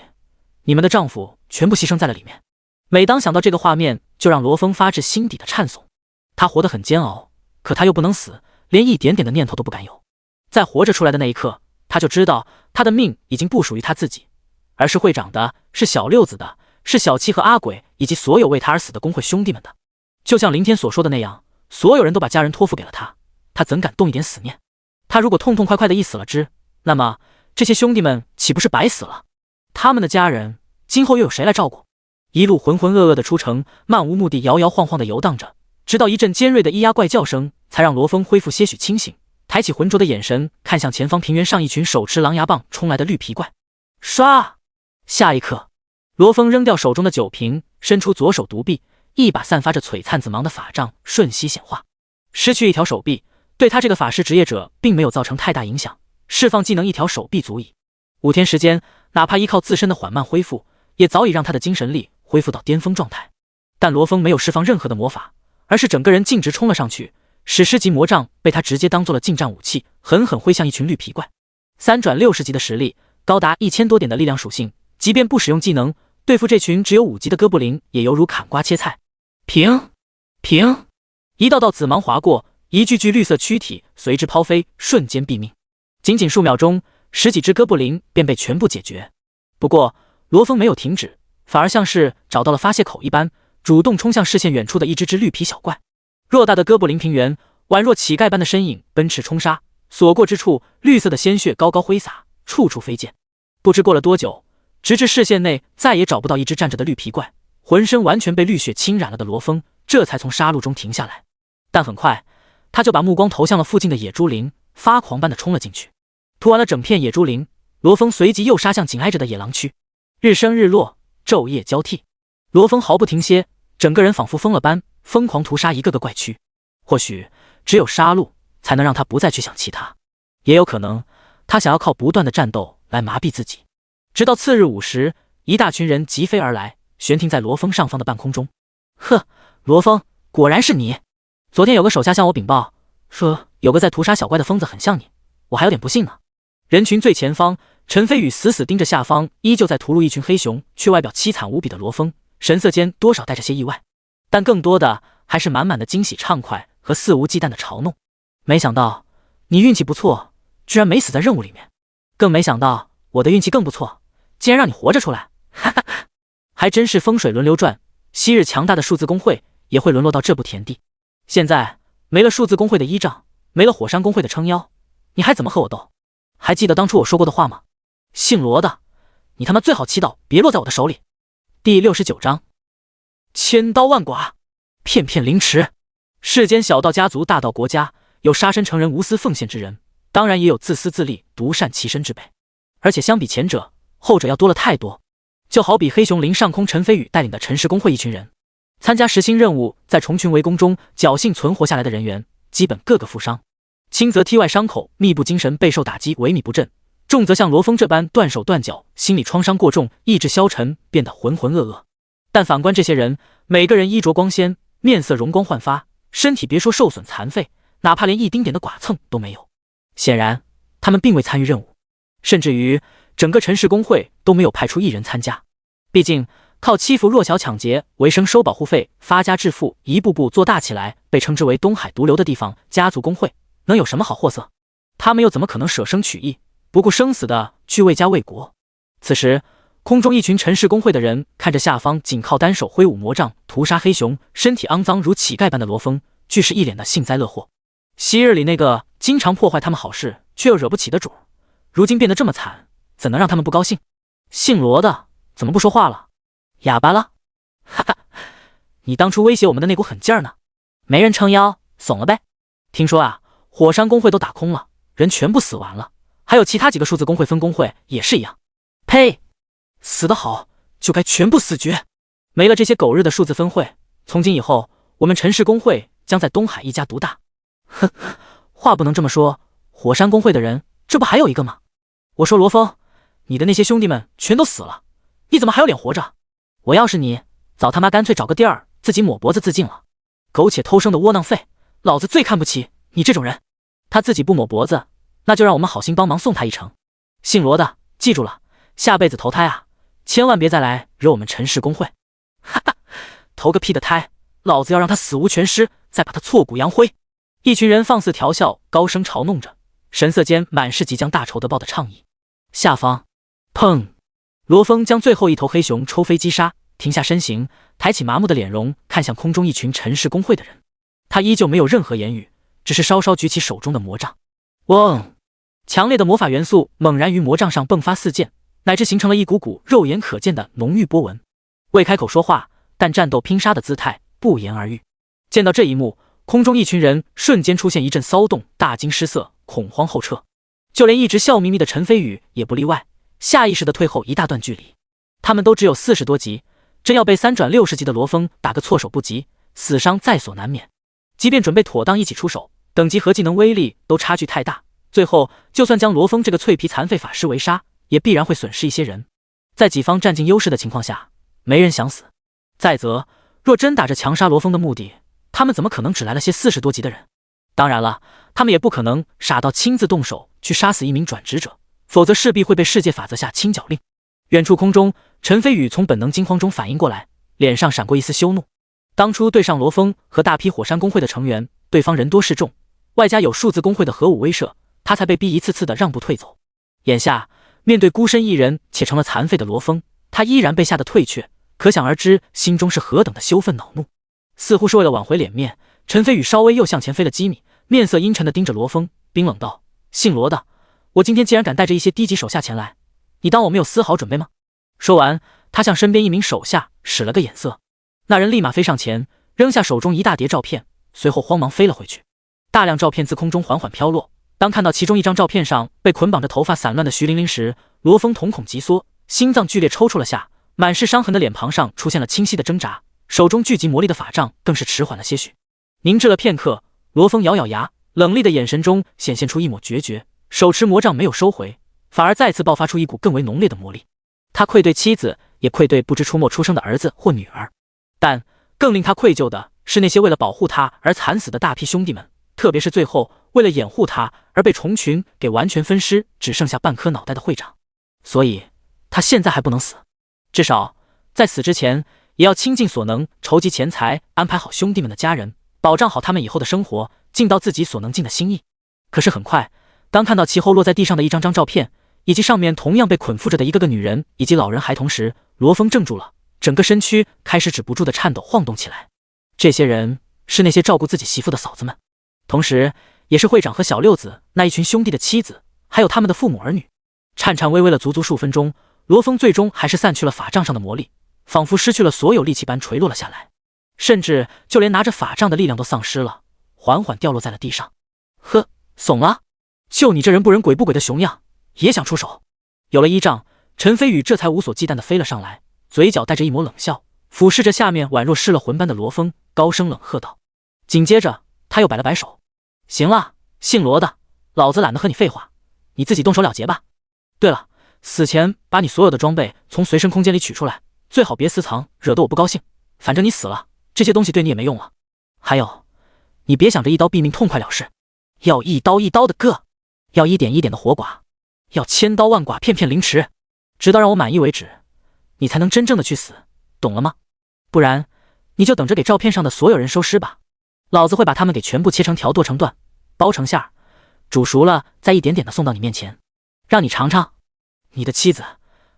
你们的丈夫全部牺牲在了里面。每当想到这个画面，就让罗峰发自心底的颤悚。他活得很煎熬，可他又不能死，连一点点的念头都不敢有。在活着出来的那一刻，他就知道他的命已经不属于他自己，而是会长的，是小六子的，是小七和阿鬼以及所有为他而死的工会兄弟们的。就像林天所说的那样，所有人都把家人托付给了他，他怎敢动一点死念？他如果痛痛快快的一死了之，那么这些兄弟们岂不是白死了？他们的家人今后又有谁来照顾？一路浑浑噩噩的出城，漫无目的摇摇晃晃的游荡着，直到一阵尖锐的咿呀怪叫声，才让罗峰恢复些许清醒，抬起浑浊的眼神看向前方平原上一群手持狼牙棒冲来的绿皮怪。唰！下一刻，罗峰扔掉手中的酒瓶，伸出左手独臂，一把散发着璀璨紫芒的法杖瞬息显化。失去一条手臂，对他这个法师职业者并没有造成太大影响，释放技能一条手臂足矣。5天时间，哪怕依靠自身的缓慢恢复，也早已让他的精神力恢复到巅峰状态。但罗峰没有释放任何的魔法，而是整个人径直冲了上去，史诗级魔杖被他直接当做了近战武器，狠狠挥向一群绿皮怪。3转60级的实力，高达1000多点的力量属性，即便不使用技能，对付这群只有5级的哥布林也犹如砍瓜切菜。平平，一道道紫芒划过，一具具绿色躯体随之抛飞，瞬间毙命。仅仅数秒钟，10几只哥布林便被全部解决。不过罗峰没有停止，反而像是找到了发泄口一般，主动冲向视线远处的一只绿皮小怪。偌大的哥布林平原，宛若乞丐般的身影奔驰冲杀，所过之处，绿色的鲜血高高挥洒，处处飞溅。不知过了多久，直至视线内再也找不到一只站着的绿皮怪，浑身完全被绿血侵染了的罗峰这才从杀戮中停下来。但很快，他就把目光投向了附近的野猪林，发狂般的冲了进去。屠完了整片野猪林，罗峰随即又杀向紧挨着的野狼区。日升日落，昼夜交替，罗峰毫不停歇，整个人仿佛疯了般疯狂屠杀一个个怪区。或许只有杀戮才能让他不再去想其他，也有可能他想要靠不断的战斗来麻痹自己。直到次日午时，一大群人疾飞而来，悬停在罗峰上方的半空中。呵，罗峰，果然是你！昨天有个手下向我禀报，说有个在屠杀小怪的疯子很像你，我还有点不信呢。人群最前方，陈飞宇死死盯着下方依旧在屠戮一群黑熊却外表凄惨无比的罗峰，神色间多少带着些意外，但更多的还是满满的惊喜畅快和肆无忌惮的嘲弄。没想到你运气不错，居然没死在任务里面，更没想到我的运气更不错，竟然让你活着出来，哈哈，还真是风水轮流转，昔日强大的数字工会也会沦落到这步田地。现在没了数字工会的依仗，没了火山工会的撑腰，你还怎么和我斗？还记得当初我说过的话吗？姓罗的，你他妈最好祈祷别落在我的手里。第69章，千刀万剐，片片凌迟。世间小到家族，大到国家，有杀身成仁无私奉献之人，当然也有自私自利独善其身之辈，而且相比前者，后者要多了太多。就好比黑熊林上空陈飞宇带领的陈氏工会一群人，参加实心任务，在虫群围攻中侥幸存活下来的人员，基本个个负伤，轻则体外伤口密布，精神备受打击，萎靡不振；重则像罗峰这般断手断脚，心理创伤过重，意志消沉，变得浑浑噩噩。但反观这些人，每个人衣着光鲜，面色容光焕发，身体别说受损残废，哪怕连一丁点的剐蹭都没有。显然他们并未参与任务，甚至于整个陈氏工会都没有派出一人参加。毕竟靠欺负弱小抢劫为生收保护费发家致富，一步步做大起来，被称之为东海毒瘤的地方家族工会能有什么好货色？他们又怎么可能舍生取义，不顾生死的去为家为国。此时，空中一群陈氏公会的人看着下方仅靠单手挥舞魔杖屠杀黑熊、身体肮脏如乞丐般的罗峰，俱是一脸的幸灾乐祸。昔日里那个经常破坏他们好事却又惹不起的主，如今变得这么惨，怎能让他们不高兴？姓罗的怎么不说话了？哑巴了？哈哈，你当初威胁我们的那股狠劲儿呢？没人撑腰，怂了呗。听说啊，火山公会都打空了，人全部死完了，还有其他几个数字公会分公会也是一样。呸！死得好就该全部死绝。没了这些狗日的数字分会，从今以后我们陈氏公会将在东海一家独大。哼，话不能这么说，火山公会的人这不还有一个吗？我说罗峰，你的那些兄弟们全都死了，你怎么还有脸活着？我要是你，早他妈干脆找个地儿自己抹脖子自尽了。苟且偷生的窝囊废，老子最看不起你这种人。他自己不抹脖子，那就让我们好心帮忙送他一程。姓罗的，记住了，下辈子投胎啊，千万别再来惹我们陈氏公会。哈哈，投个屁的胎，老子要让他死无全尸，再把他挫骨扬灰。一群人放肆调笑，高声嘲弄着，神色间满是即将大仇得报的倡议。下方，砰！罗峰将最后一头黑熊抽飞击杀，停下身形，抬起麻木的脸容，看向空中一群陈氏公会的人。他依旧没有任何言语，只是稍稍举起手中的魔杖。嗡！强烈的魔法元素猛然于魔杖上迸发四溅，乃至形成了一股股肉眼可见的浓郁波纹。未开口说话，但战斗拼杀的姿态不言而喻。见到这一幕，空中一群人瞬间出现一阵骚动，大惊失色，恐慌后撤。就连一直笑眯眯的陈飞宇也不例外，下意识地退后一大段距离。他们都只有40多级，真要被3转60级的罗峰打个措手不及，死伤在所难免。即便准备妥当一起出手，等级和技能威力都差距太大，最后就算将罗峰这个脆皮残废法师围杀，也必然会损失一些人。在己方占尽优势的情况下，没人想死。再则，若真打着强杀罗峰的目的，他们怎么可能只来了些40多级的人？当然了，他们也不可能傻到亲自动手去杀死一名转职者，否则势必会被世界法则下清剿令。远处空中，陈飞宇从本能惊慌中反应过来，脸上闪过一丝羞怒。当初对上罗峰和大批火山公会的成员，对方人多势众，外加有数字公会的核武威慑，他才被逼一次次的让步退走。眼下面对孤身一人且成了残废的罗峰，他依然被吓得退却，可想而知心中是何等的羞愤恼怒。似乎是为了挽回脸面，陈飞宇稍微又向前飞了几米，面色阴沉地盯着罗峰，冰冷道：姓罗的，我今天既然敢带着一些低级手下前来，你当我没有丝毫准备吗？说完，他向身边一名手下使了个眼色，那人立马飞上前，扔下手中一大叠照片，随后慌忙飞了回去。大量照片自空中缓缓飘落，当看到其中一张照片上被捆绑着头发散乱的徐玲玲时，罗峰瞳孔急缩，心脏剧烈抽搐了下，满是伤痕的脸庞上出现了清晰的挣扎，手中聚集魔力的法杖更是迟缓了些许。凝滞了片刻，罗峰咬咬牙，冷厉的眼神中显现出一抹决绝，手持魔杖没有收回，反而再次爆发出一股更为浓烈的魔力。他愧对妻子，也愧对不知出没出生的儿子或女儿，但更令他愧疚的是那些为了保护他而惨死的大批兄弟们，特别是最后为了掩护他而被虫群给完全分尸，只剩下半颗脑袋的会长。所以他现在还不能死，至少在死之前也要倾尽所能筹集钱财，安排好兄弟们的家人，保障好他们以后的生活，尽到自己所能尽的心意。可是很快，当看到其后落在地上的一张张照片，以及上面同样被捆缚着的一个个女人以及老人孩童时，罗峰怔住了，整个身躯开始止不住的颤抖晃动起来。这些人是那些照顾自己媳妇的嫂子们，同时也是会长和小六子那一群兄弟的妻子，还有他们的父母儿女。颤颤巍巍了足足数分钟，罗峰最终还是散去了法杖上的魔力，仿佛失去了所有力气般垂落了下来，甚至就连拿着法杖的力量都丧失了，缓缓掉落在了地上。呵，怂了？就你这人不人鬼不鬼的熊样，也想出手？有了依仗，陈飞宇这才无所忌惮地飞了上来，嘴角带着一抹冷笑，俯视着下面宛若失了魂般的罗峰，高声冷喝道。紧接着他又摆了摆手，行了，姓罗的，老子懒得和你废话，你自己动手了结吧。对了，死前把你所有的装备从随身空间里取出来，最好别私藏，惹得我不高兴。反正你死了，这些东西对你也没用了。还有，你别想着一刀毙命痛快了事，要一刀一刀的割，要一点一点的活剐，要千刀万剐片片凌迟，直到让我满意为止，你才能真正的去死，懂了吗？不然你就等着给照片上的所有人收尸吧，老子会把他们给全部切成条，剁成段，包成馅儿，煮熟了再一点点的送到你面前。让你尝尝，你的妻子，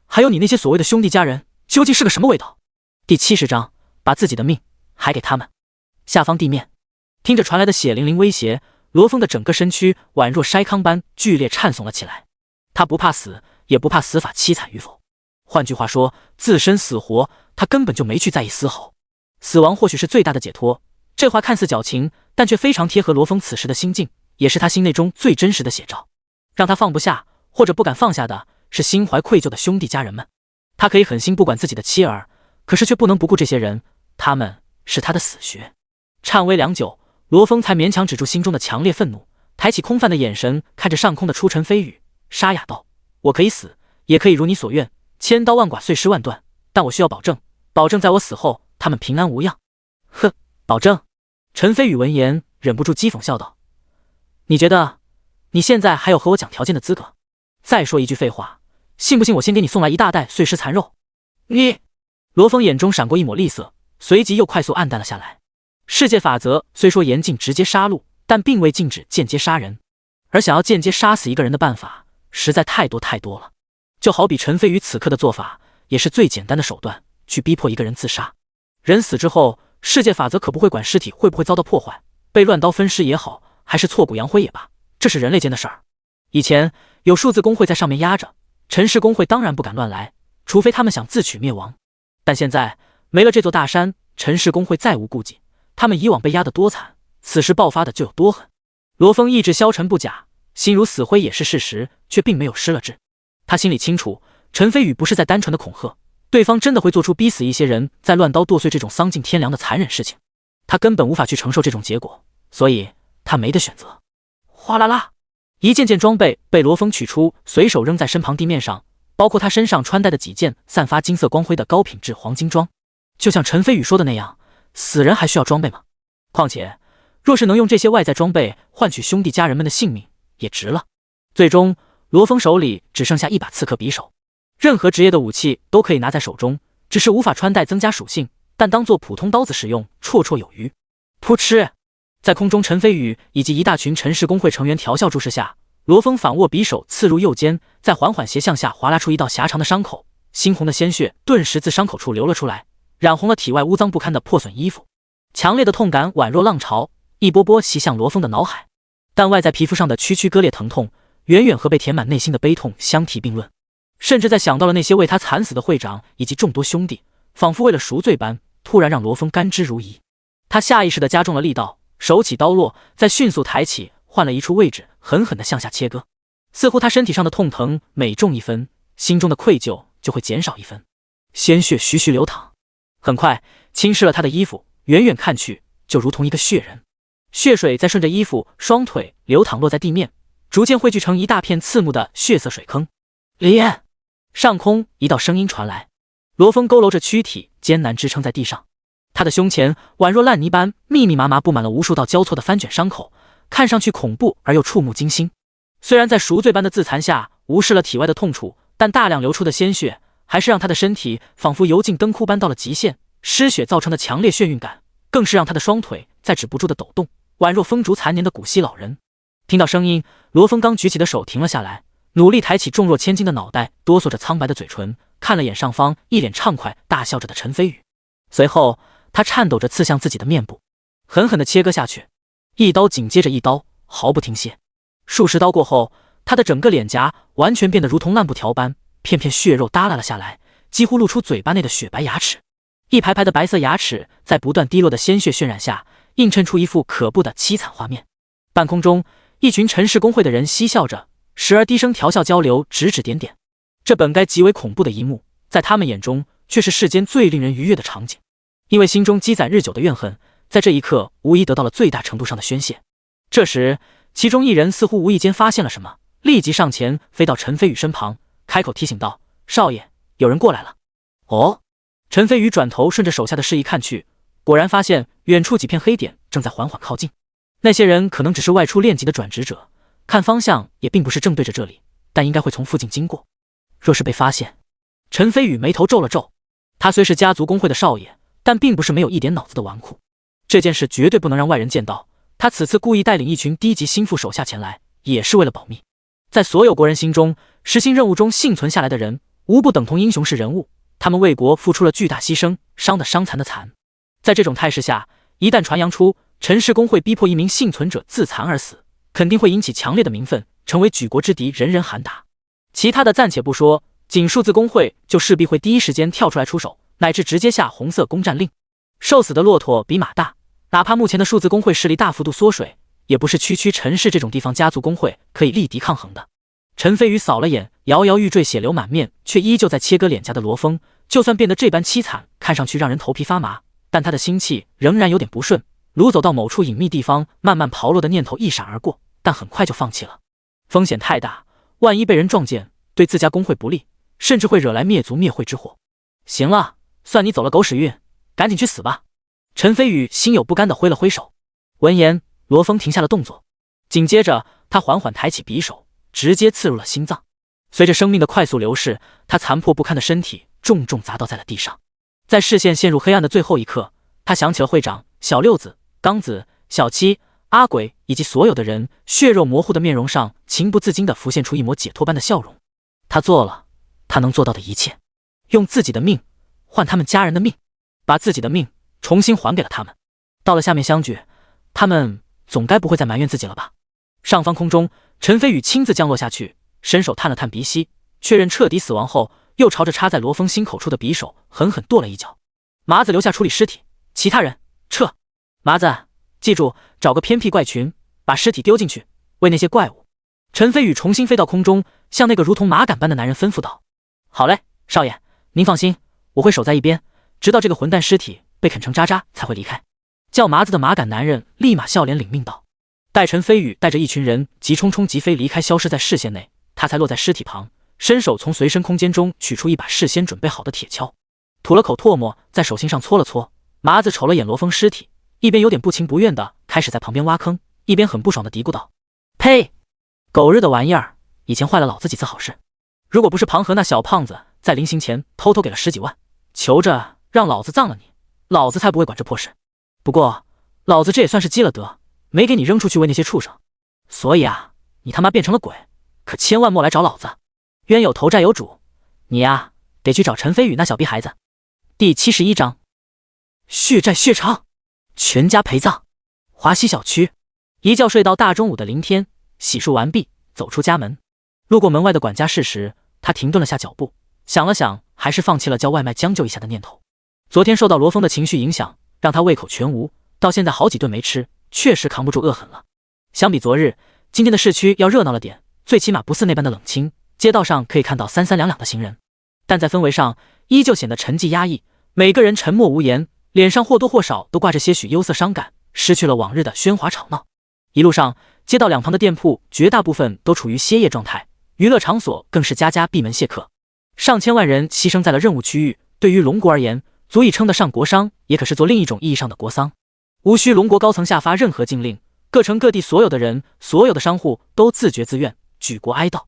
还有你那些所谓的兄弟家人，究竟是个什么味道？第70章，把自己的命还给他们。下方地面，听着传来的血淋淋威胁，罗峰的整个身躯宛若筛糠般剧烈颤耸了起来。他不怕死，也不怕死法凄惨与否。换句话说，自身死活，他根本就没去在意丝毫。死亡或许是最大的解脱，这话看似矫情，但却非常贴合罗峰此时的心境，也是他心内中最真实的写照。让他放不下或者不敢放下的是心怀愧疚的兄弟家人们。他可以狠心不管自己的妻儿，可是却不能不顾这些人，他们是他的死穴。颤巍良久，罗峰才勉强止住心中的强烈愤怒，抬起空泛的眼神看着上空的出尘飞羽，沙哑道：我可以死，也可以如你所愿，千刀万剐碎尸万段，但我需要保证在我死后他们平安无恙。哼，保证？陈飞宇闻言忍不住讥讽笑道：你觉得你现在还有和我讲条件的资格？再说一句废话，信不信我先给你送来一大袋碎尸残肉？你……罗峰眼中闪过一抹厉色，随即又快速暗淡了下来。世界法则虽说严禁直接杀戮，但并未禁止间接杀人，而想要间接杀死一个人的办法实在太多了。就好比陈飞宇此刻的做法，也是最简单的手段，去逼迫一个人自杀。人死之后，世界法则可不会管尸体会不会遭到破坏，被乱刀分尸也好，还是挫骨扬灰也罢，这是人类间的事儿。以前有数字工会在上面压着，陈氏工会当然不敢乱来，除非他们想自取灭亡。但现在没了这座大山，陈氏工会再无顾忌，他们以往被压得多惨，此时爆发的就有多狠。罗峰意志消沉不假，心如死灰也是事实，却并没有失了智。他心里清楚，陈飞宇不是在单纯的恐吓，对方真的会做出逼死一些人，再乱刀剁碎这种丧尽天良的残忍事情。他根本无法去承受这种结果，所以他没得选择。哗啦啦，一件件装备被罗峰取出，随手扔在身旁地面上，包括他身上穿戴的几件散发金色光辉的高品质黄金装。就像陈飞宇说的那样，死人还需要装备吗？况且若是能用这些外在装备换取兄弟家人们的性命，也值了。最终罗峰手里只剩下一把刺客匕首，任何职业的武器都可以拿在手中，只是无法穿戴增加属性，但当做普通刀子使用绰绰有余。噗嗤，在空中陈飞宇以及一大群陈氏工会成员调笑注视下，罗峰反握匕首刺入右肩，再缓缓斜向下划拉出一道狭长的伤口，猩红的鲜血顿时自伤口处流了出来，染红了体外污脏不堪的破损衣服。强烈的痛感宛若浪潮，一波波袭向罗峰的脑海，但外在皮肤上的区区割裂疼痛远远和被填满内心的悲痛相提并论，甚至在想到了那些为他惨死的会长以及众多兄弟，仿佛为了赎罪般，突然让罗峰甘之如饴。他下意识地加重了力道，手起刀落，再迅速抬起，换了一处位置，狠狠地向下切割。似乎他身体上的痛疼每重一分，心中的愧疚就会减少一分。鲜血徐徐流淌，很快侵蚀了他的衣服，远远看去就如同一个血人。血水在顺着衣服、双腿流淌落在地面，逐渐汇聚成一大片刺目的血色水坑。连上空一道声音传来，罗峰佝偻着躯体，艰难支撑在地上。他的胸前宛若烂泥般密密麻麻布满了无数道交错的翻卷伤口，看上去恐怖而又触目惊心。虽然在赎罪般的自残下无视了体外的痛楚，但大量流出的鲜血还是让他的身体仿佛油尽灯枯般到了极限，失血造成的强烈眩晕感更是让他的双腿在止不住的抖动，宛若风烛残年的古稀老人。听到声音，罗峰刚举起的手停了下来，努力抬起重若千斤的脑袋，哆嗦着苍白的嘴唇，看了眼上方一脸畅快大笑着的陈飞宇，随后他颤抖着刺向自己的面部，狠狠地切割下去，一刀紧接着一刀，毫不停歇。数十刀过后，他的整个脸颊完全变得如同烂布条般，片片血肉耷拉了下来，几乎露出嘴巴内的雪白牙齿。一排排的白色牙齿在不断滴落的鲜血渲染下，映衬出一幅可怖的凄惨画面。半空中，一群陈氏工会的人嬉笑着，时而低声调笑交流，指指点点。这本该极为恐怖的一幕，在他们眼中却是世间最令人愉悦的场景。因为心中积攒日久的怨恨，在这一刻无疑得到了最大程度上的宣泄。这时，其中一人似乎无意间发现了什么，立即上前飞到陈飞宇身旁，开口提醒道：少爷，有人过来了。哦。陈飞宇转头顺着手下的示意看去，果然发现远处几片黑点正在缓缓靠近。那些人可能只是外出练级的转职者，看方向也并不是正对着这里，但应该会从附近经过。若是被发现，陈飞宇眉头皱了皱。他虽是家族工会的少爷，但并不是没有一点脑子的纨绔。这件事绝对不能让外人见到。他此次故意带领一群低级心腹手下前来，也是为了保密。在所有国人心中，实行任务中幸存下来的人，无不等同英雄式人物，他们为国付出了巨大牺牲，伤的伤，残的残。在这种态势下，一旦传扬出陈氏工会逼迫一名幸存者自残而死，肯定会引起强烈的民愤，成为举国之敌，人人喊打。其他的暂且不说，仅数字工会就势必会第一时间跳出来出手，乃至直接下红色攻占令。瘦死的骆驼比马大，哪怕目前的数字工会势力大幅度缩水，也不是区区陈氏这种地方家族工会可以力敌抗衡的。陈飞宇扫了眼摇摇欲坠、血流满面却依旧在切割脸颊的罗峰，就算变得这般凄惨，看上去让人头皮发麻，但他的心气仍然有点不顺。掳走到某处隐秘地方慢慢刨落的念头一闪而过，但很快就放弃了。风险太大，万一被人撞见，对自家工会不利，甚至会惹来灭族灭会之祸。行了，算你走了狗屎运，赶紧去死吧！陈飞宇心有不甘地挥了挥手。闻言，罗峰停下了动作，紧接着他缓缓抬起匕首，直接刺入了心脏。随着生命的快速流逝，他残破不堪的身体重重砸倒在了地上。在视线陷入黑暗的最后一刻，他想起了会长、小六子、刚子、小七、阿鬼以及所有的人，血肉模糊的面容上情不自禁地浮现出一抹解脱般的笑容。他做了他能做到的一切，用自己的命换他们家人的命，把自己的命重新还给了他们。到了下面相聚，他们总该不会再埋怨自己了吧？上方空中，陈飞宇亲自降落下去，伸手探了探鼻息，确认彻底死亡后，又朝着插在罗峰心口处的匕首狠狠跺了一脚。麻子留下处理尸体，其他人撤。麻子，记住，找个偏僻怪群，把尸体丢进去，喂那些怪物。陈飞宇重新飞到空中，向那个如同马杆般的男人吩咐道：好嘞，少爷，您放心，我会守在一边，直到这个混蛋尸体被啃成渣渣才会离开。叫麻子的马杆男人立马笑脸领命道。待陈飞宇带着一群人急冲冲疾飞离开，消失在视线内，他才落在尸体旁，伸手从随身空间中取出一把事先准备好的铁锹，吐了口唾沫，在手心上搓了搓。麻子瞅了眼罗峰尸体，一边有点不情不愿的开始在旁边挖坑，一边很不爽的嘀咕道：呸，狗日的玩意儿，以前坏了老子几次好事，如果不是庞和那小胖子在临行前偷偷给了10几万，求着让老子葬了你，老子才不会管这破事。不过老子这也算是积了德，没给你扔出去喂那些畜生，所以啊，你他妈变成了鬼，可千万莫来找老子，冤有头债有主，你呀得去找陈飞宇那小逼孩子。第71章血债血偿，全家陪葬。华西小区，一觉睡到大中午的林天洗漱完毕，走出家门，路过门外的管家室时，他停顿了下脚步，想了想，还是放弃了叫外卖将就一下的念头。昨天受到罗峰的情绪影响，让他胃口全无，到现在好几顿没吃，确实扛不住饿狠了。相比昨日，今天的市区要热闹了点，最起码不似那般的冷清，街道上可以看到三三两两的行人，但在氛围上依旧显得沉寂压抑，每个人沉默无言，脸上或多或少都挂着些许忧色伤感，失去了往日的喧哗吵闹。一路上，街道两旁的店铺绝大部分都处于歇业状态，娱乐场所更是家家闭门谢客。上千万人牺牲在了任务区域，对于龙国而言，足以称得上国殇，也可是做另一种意义上的国丧。无需龙国高层下发任何禁令，各城各地所有的人、所有的商户都自觉自愿举国哀悼。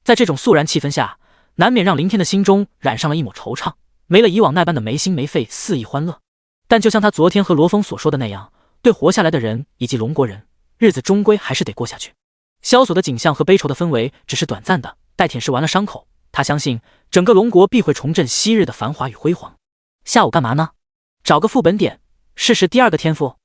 在这种肃然气氛下，难免让林天的心中染上了一抹惆怅，没了以往那般的没心没肺肆意欢乐。但就像他昨天和罗峰所说的那样，对活下来的人以及龙国人，日子终归还是得过下去。萧索的景象和悲愁的氛围只是短暂的，待舔舐完了伤口，他相信整个龙国必会重振昔日的繁华与辉煌。下午干嘛呢？找个副本点，试试第二个天赋。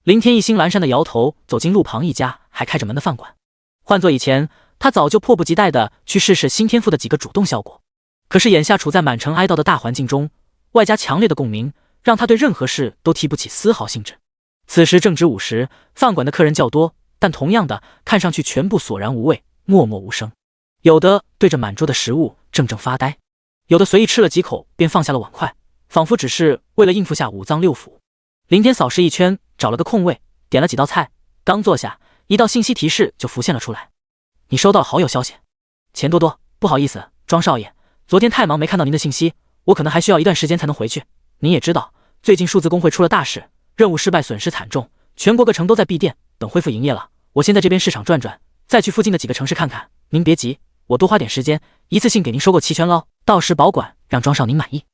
林天一心阑珊的摇头，走进路旁一家还开着门的饭馆。换做以前，他早就迫不及待地去试试新天赋的几个主动效果。可是眼下处在满城哀悼的大环境中，外加强烈的共鸣，让他对任何事都提不起丝毫兴致。此时正值午时，饭馆的客人较多，但同样的，看上去全部索然无味，默默无声。有的对着满桌的食物怔怔发呆，有的随意吃了几口便放下了碗筷，仿佛只是为了应付下五脏六腑。林天扫视一圈，找了个空位，点了几道菜，刚坐下，一道信息提示就浮现了出来：你收到了好友消息。钱多多，不好意思，庄少爷，昨天太忙没看到您的信息，我可能还需要一段时间才能回去。您也知道，最近数字工会出了大事，任务失败，损失惨重，全国各城都在闭店，等恢复营业了，我先在这边市场转转，再去附近的几个城市看看。您别急，我多花点时间，一次性给您收购齐全喽，到时保管让庄少您满意。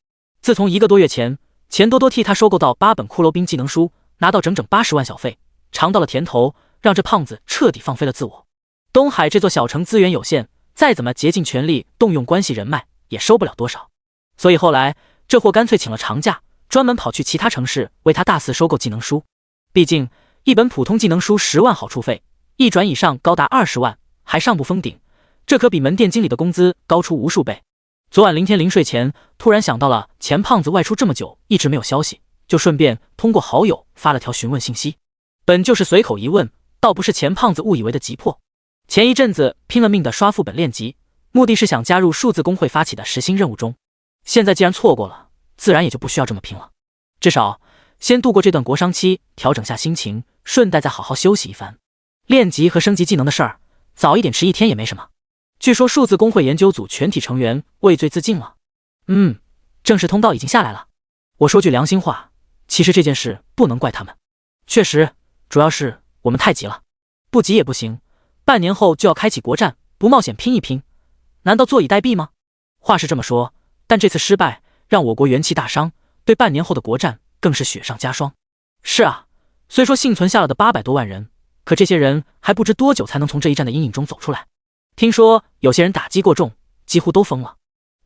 自从1个多月前，钱多多替他收购到8本骷髅兵技能书，拿到整整80万小费，尝到了甜头，让这胖子彻底放飞了自我。东海这座小城资源有限，再怎么竭尽全力动用关系人脉，也收不了多少。所以后来这货干脆请了长假，专门跑去其他城市为他大肆收购技能书。毕竟一本普通技能书10万好处费，一转以上高达20万，还上不封顶，这可比门店经理的工资高出无数倍。昨晚林天临睡前突然想到了钱胖子外出这么久一直没有消息，就顺便通过好友发了条询问信息。本就是随口一问，倒不是钱胖子误以为的急迫。前一阵子拼了命的刷副本练级，目的是想加入数字工会发起的实心任务中。现在既然错过了，自然也就不需要这么拼了。至少先度过这段国殇期，调整下心情，顺带再好好休息一番。练级和升级技能的事儿，早一点迟一天也没什么。据说数字工会研究组全体成员畏罪自尽了。正式通道已经下来了。我说句良心话，其实这件事不能怪他们。确实，主要是我们太急了，不急也不行。半年后就要开启国战，不冒险拼一拼，难道坐以待毙吗？话是这么说，但这次失败让我国元气大伤，对半年后的国战更是雪上加霜。是啊，虽说幸存下了的800多万人，可这些人还不知多久才能从这一战的阴影中走出来。听说有些人打击过重，几乎都疯了。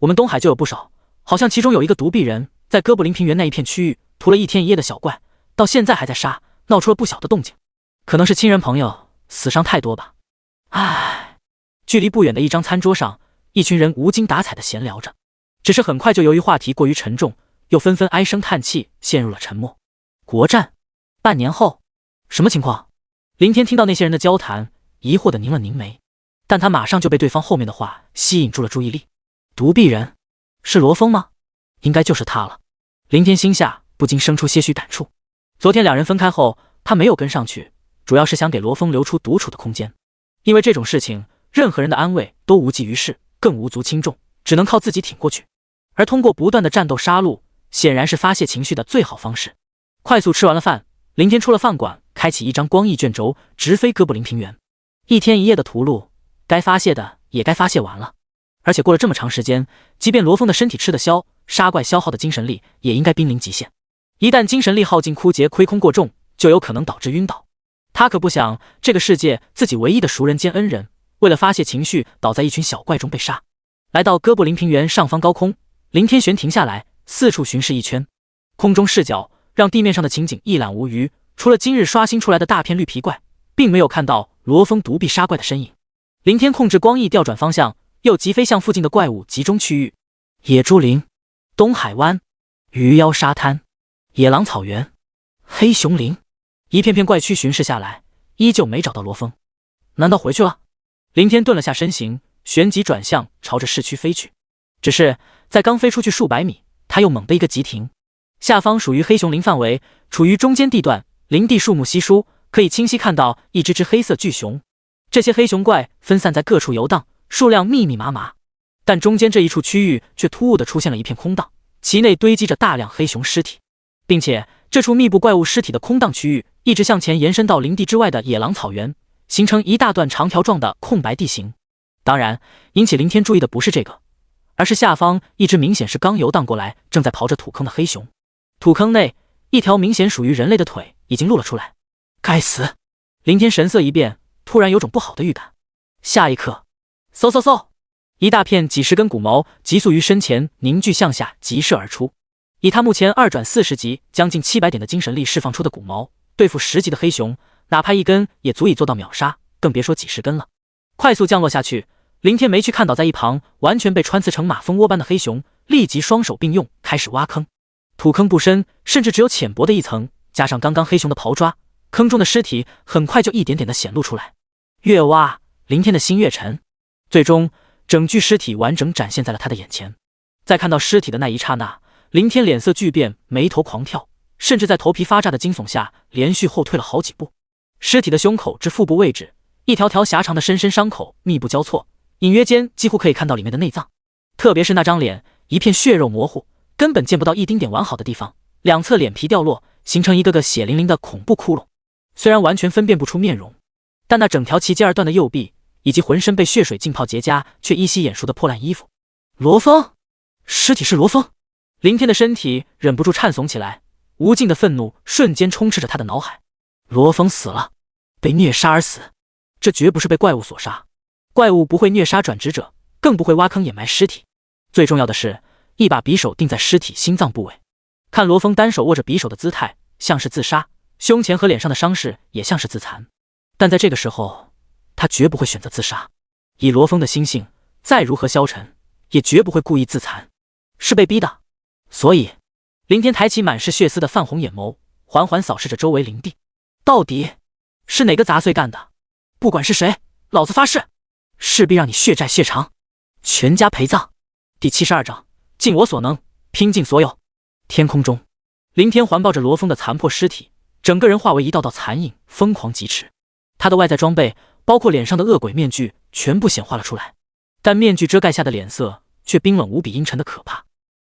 我们东海就有不少，好像其中有一个独臂人在哥布林平原那一片区域屠了1天1夜的小怪，到现在还在杀，闹出了不小的动静。可能是亲人朋友死伤太多吧。唉，距离不远的一张餐桌上，一群人无精打采地闲聊着，只是很快就由于话题过于沉重，又纷纷唉声叹气，陷入了沉默。国战半年后，什么情况？林天听到那些人的交谈，疑惑地拧了拧眉，但他马上就被对方后面的话吸引住了注意力。独臂人是罗峰吗？应该就是他了。林天心下不禁生出些许感触。昨天两人分开后，他没有跟上去，主要是想给罗峰留出独处的空间。因为这种事情，任何人的安慰都无济于事，更无足轻重，只能靠自己挺过去。而通过不断的战斗杀戮，显然是发泄情绪的最好方式。快速吃完了饭，林天出了饭馆，开启一张光翼卷轴，直飞哥布林平原。1天1夜的屠戮，该发泄的也该发泄完了。而且过了这么长时间，即便罗峰的身体吃得消，杀怪消耗的精神力也应该濒临极限。一旦精神力耗尽枯竭，亏空过重，就有可能导致晕倒。他可不想这个世界自己唯一的熟人兼恩人，为了发泄情绪，倒在一群小怪中被杀。来到哥布林平原上方高空，林天玄停下来，四处巡视一圈。空中视角让地面上的情景一览无余，除了今日刷新出来的大片绿皮怪，并没有看到罗峰独臂杀怪的身影。林天控制光翼调转方向，又急飞向附近的怪物集中区域：野猪林、东海湾、鱼妖沙滩、野狼草原、黑熊林。一片片怪区巡视下来，依旧没找到罗峰。难道回去了？林天顿了下身形，旋即转向朝着市区飞去。只是在刚飞出去数百米，他又猛地一个急停。下方属于黑熊林范围，处于中间地段，林地树木稀疏，可以清晰看到一只只黑色巨熊。这些黑熊怪分散在各处游荡，数量密密麻麻，但中间这一处区域却突兀地出现了一片空荡，其内堆积着大量黑熊尸体，并且这处密布怪物尸体的空荡区域一直向前延伸到林地之外的野狼草原，形成一大段长条状的空白地形。当然，引起林天注意的不是这个，而是下方一只明显是刚游荡过来，正在刨着土坑的黑熊。土坑内一条明显属于人类的腿已经露了出来。该死！林天神色一变，突然有种不好的预感。下一刻，嗖嗖嗖，一大片几十根骨毛急速于身前凝聚向下急射而出。以他目前2转40级将近700点的精神力释放出的骨毛，对付10级的黑熊，哪怕一根也足以做到秒杀，更别说几十根了。快速降落下去，林天没去看倒在一旁完全被穿刺成马蜂窝般的黑熊，立即双手并用开始挖坑。土坑不深，甚至只有浅薄的一层，加上刚刚黑熊的刨抓，坑中的尸体很快就一点点的显露出来。越挖，林天的心越沉，最终整具尸体完整展现在了他的眼前。在看到尸体的那一刹那，林天脸色巨变，眉头狂跳，甚至在头皮发炸的惊悚下，连续后退了好几步。尸体的胸口至腹部位置，一条条狭长的深深伤口密不交错，隐约间几乎可以看到里面的内脏。特别是那张脸，一片血肉模糊，根本见不到一丁点完好的地方，两侧脸皮掉落，形成一个个血淋淋的恐怖窟窿。虽然完全分辨不出面容，但那整条齐接而断的右臂，以及浑身被血水浸泡结痂却依稀眼熟的破烂衣服。罗峰，尸体是罗峰。林天的身体忍不住颤悚起来，无尽的愤怒瞬间充斥着他的脑海。罗峰死了，被虐杀而死，这绝不是被怪物所杀，怪物不会虐杀转职者，更不会挖坑掩埋尸体。最重要的是，一把匕首钉在尸体心脏部位。看罗峰单手握着匕首的姿态，像是自杀，胸前和脸上的伤势也像是自残。但在这个时候，他绝不会选择自杀。以罗峰的心性，再如何消沉，也绝不会故意自残。是被逼的。所以，林天抬起满是血丝的泛红眼眸，缓缓扫视着周围林地。到底是哪个杂碎干的？不管是谁，老子发誓，势必让你血债血偿，全家陪葬。第72章，尽我所能，拼尽所有。天空中，林天环抱着罗峰的残破尸体，整个人化为一道道残影，疯狂疾驰。他的外在装备，包括脸上的恶鬼面具，全部显化了出来，但面具遮盖下的脸色却冰冷无比，阴沉的可怕。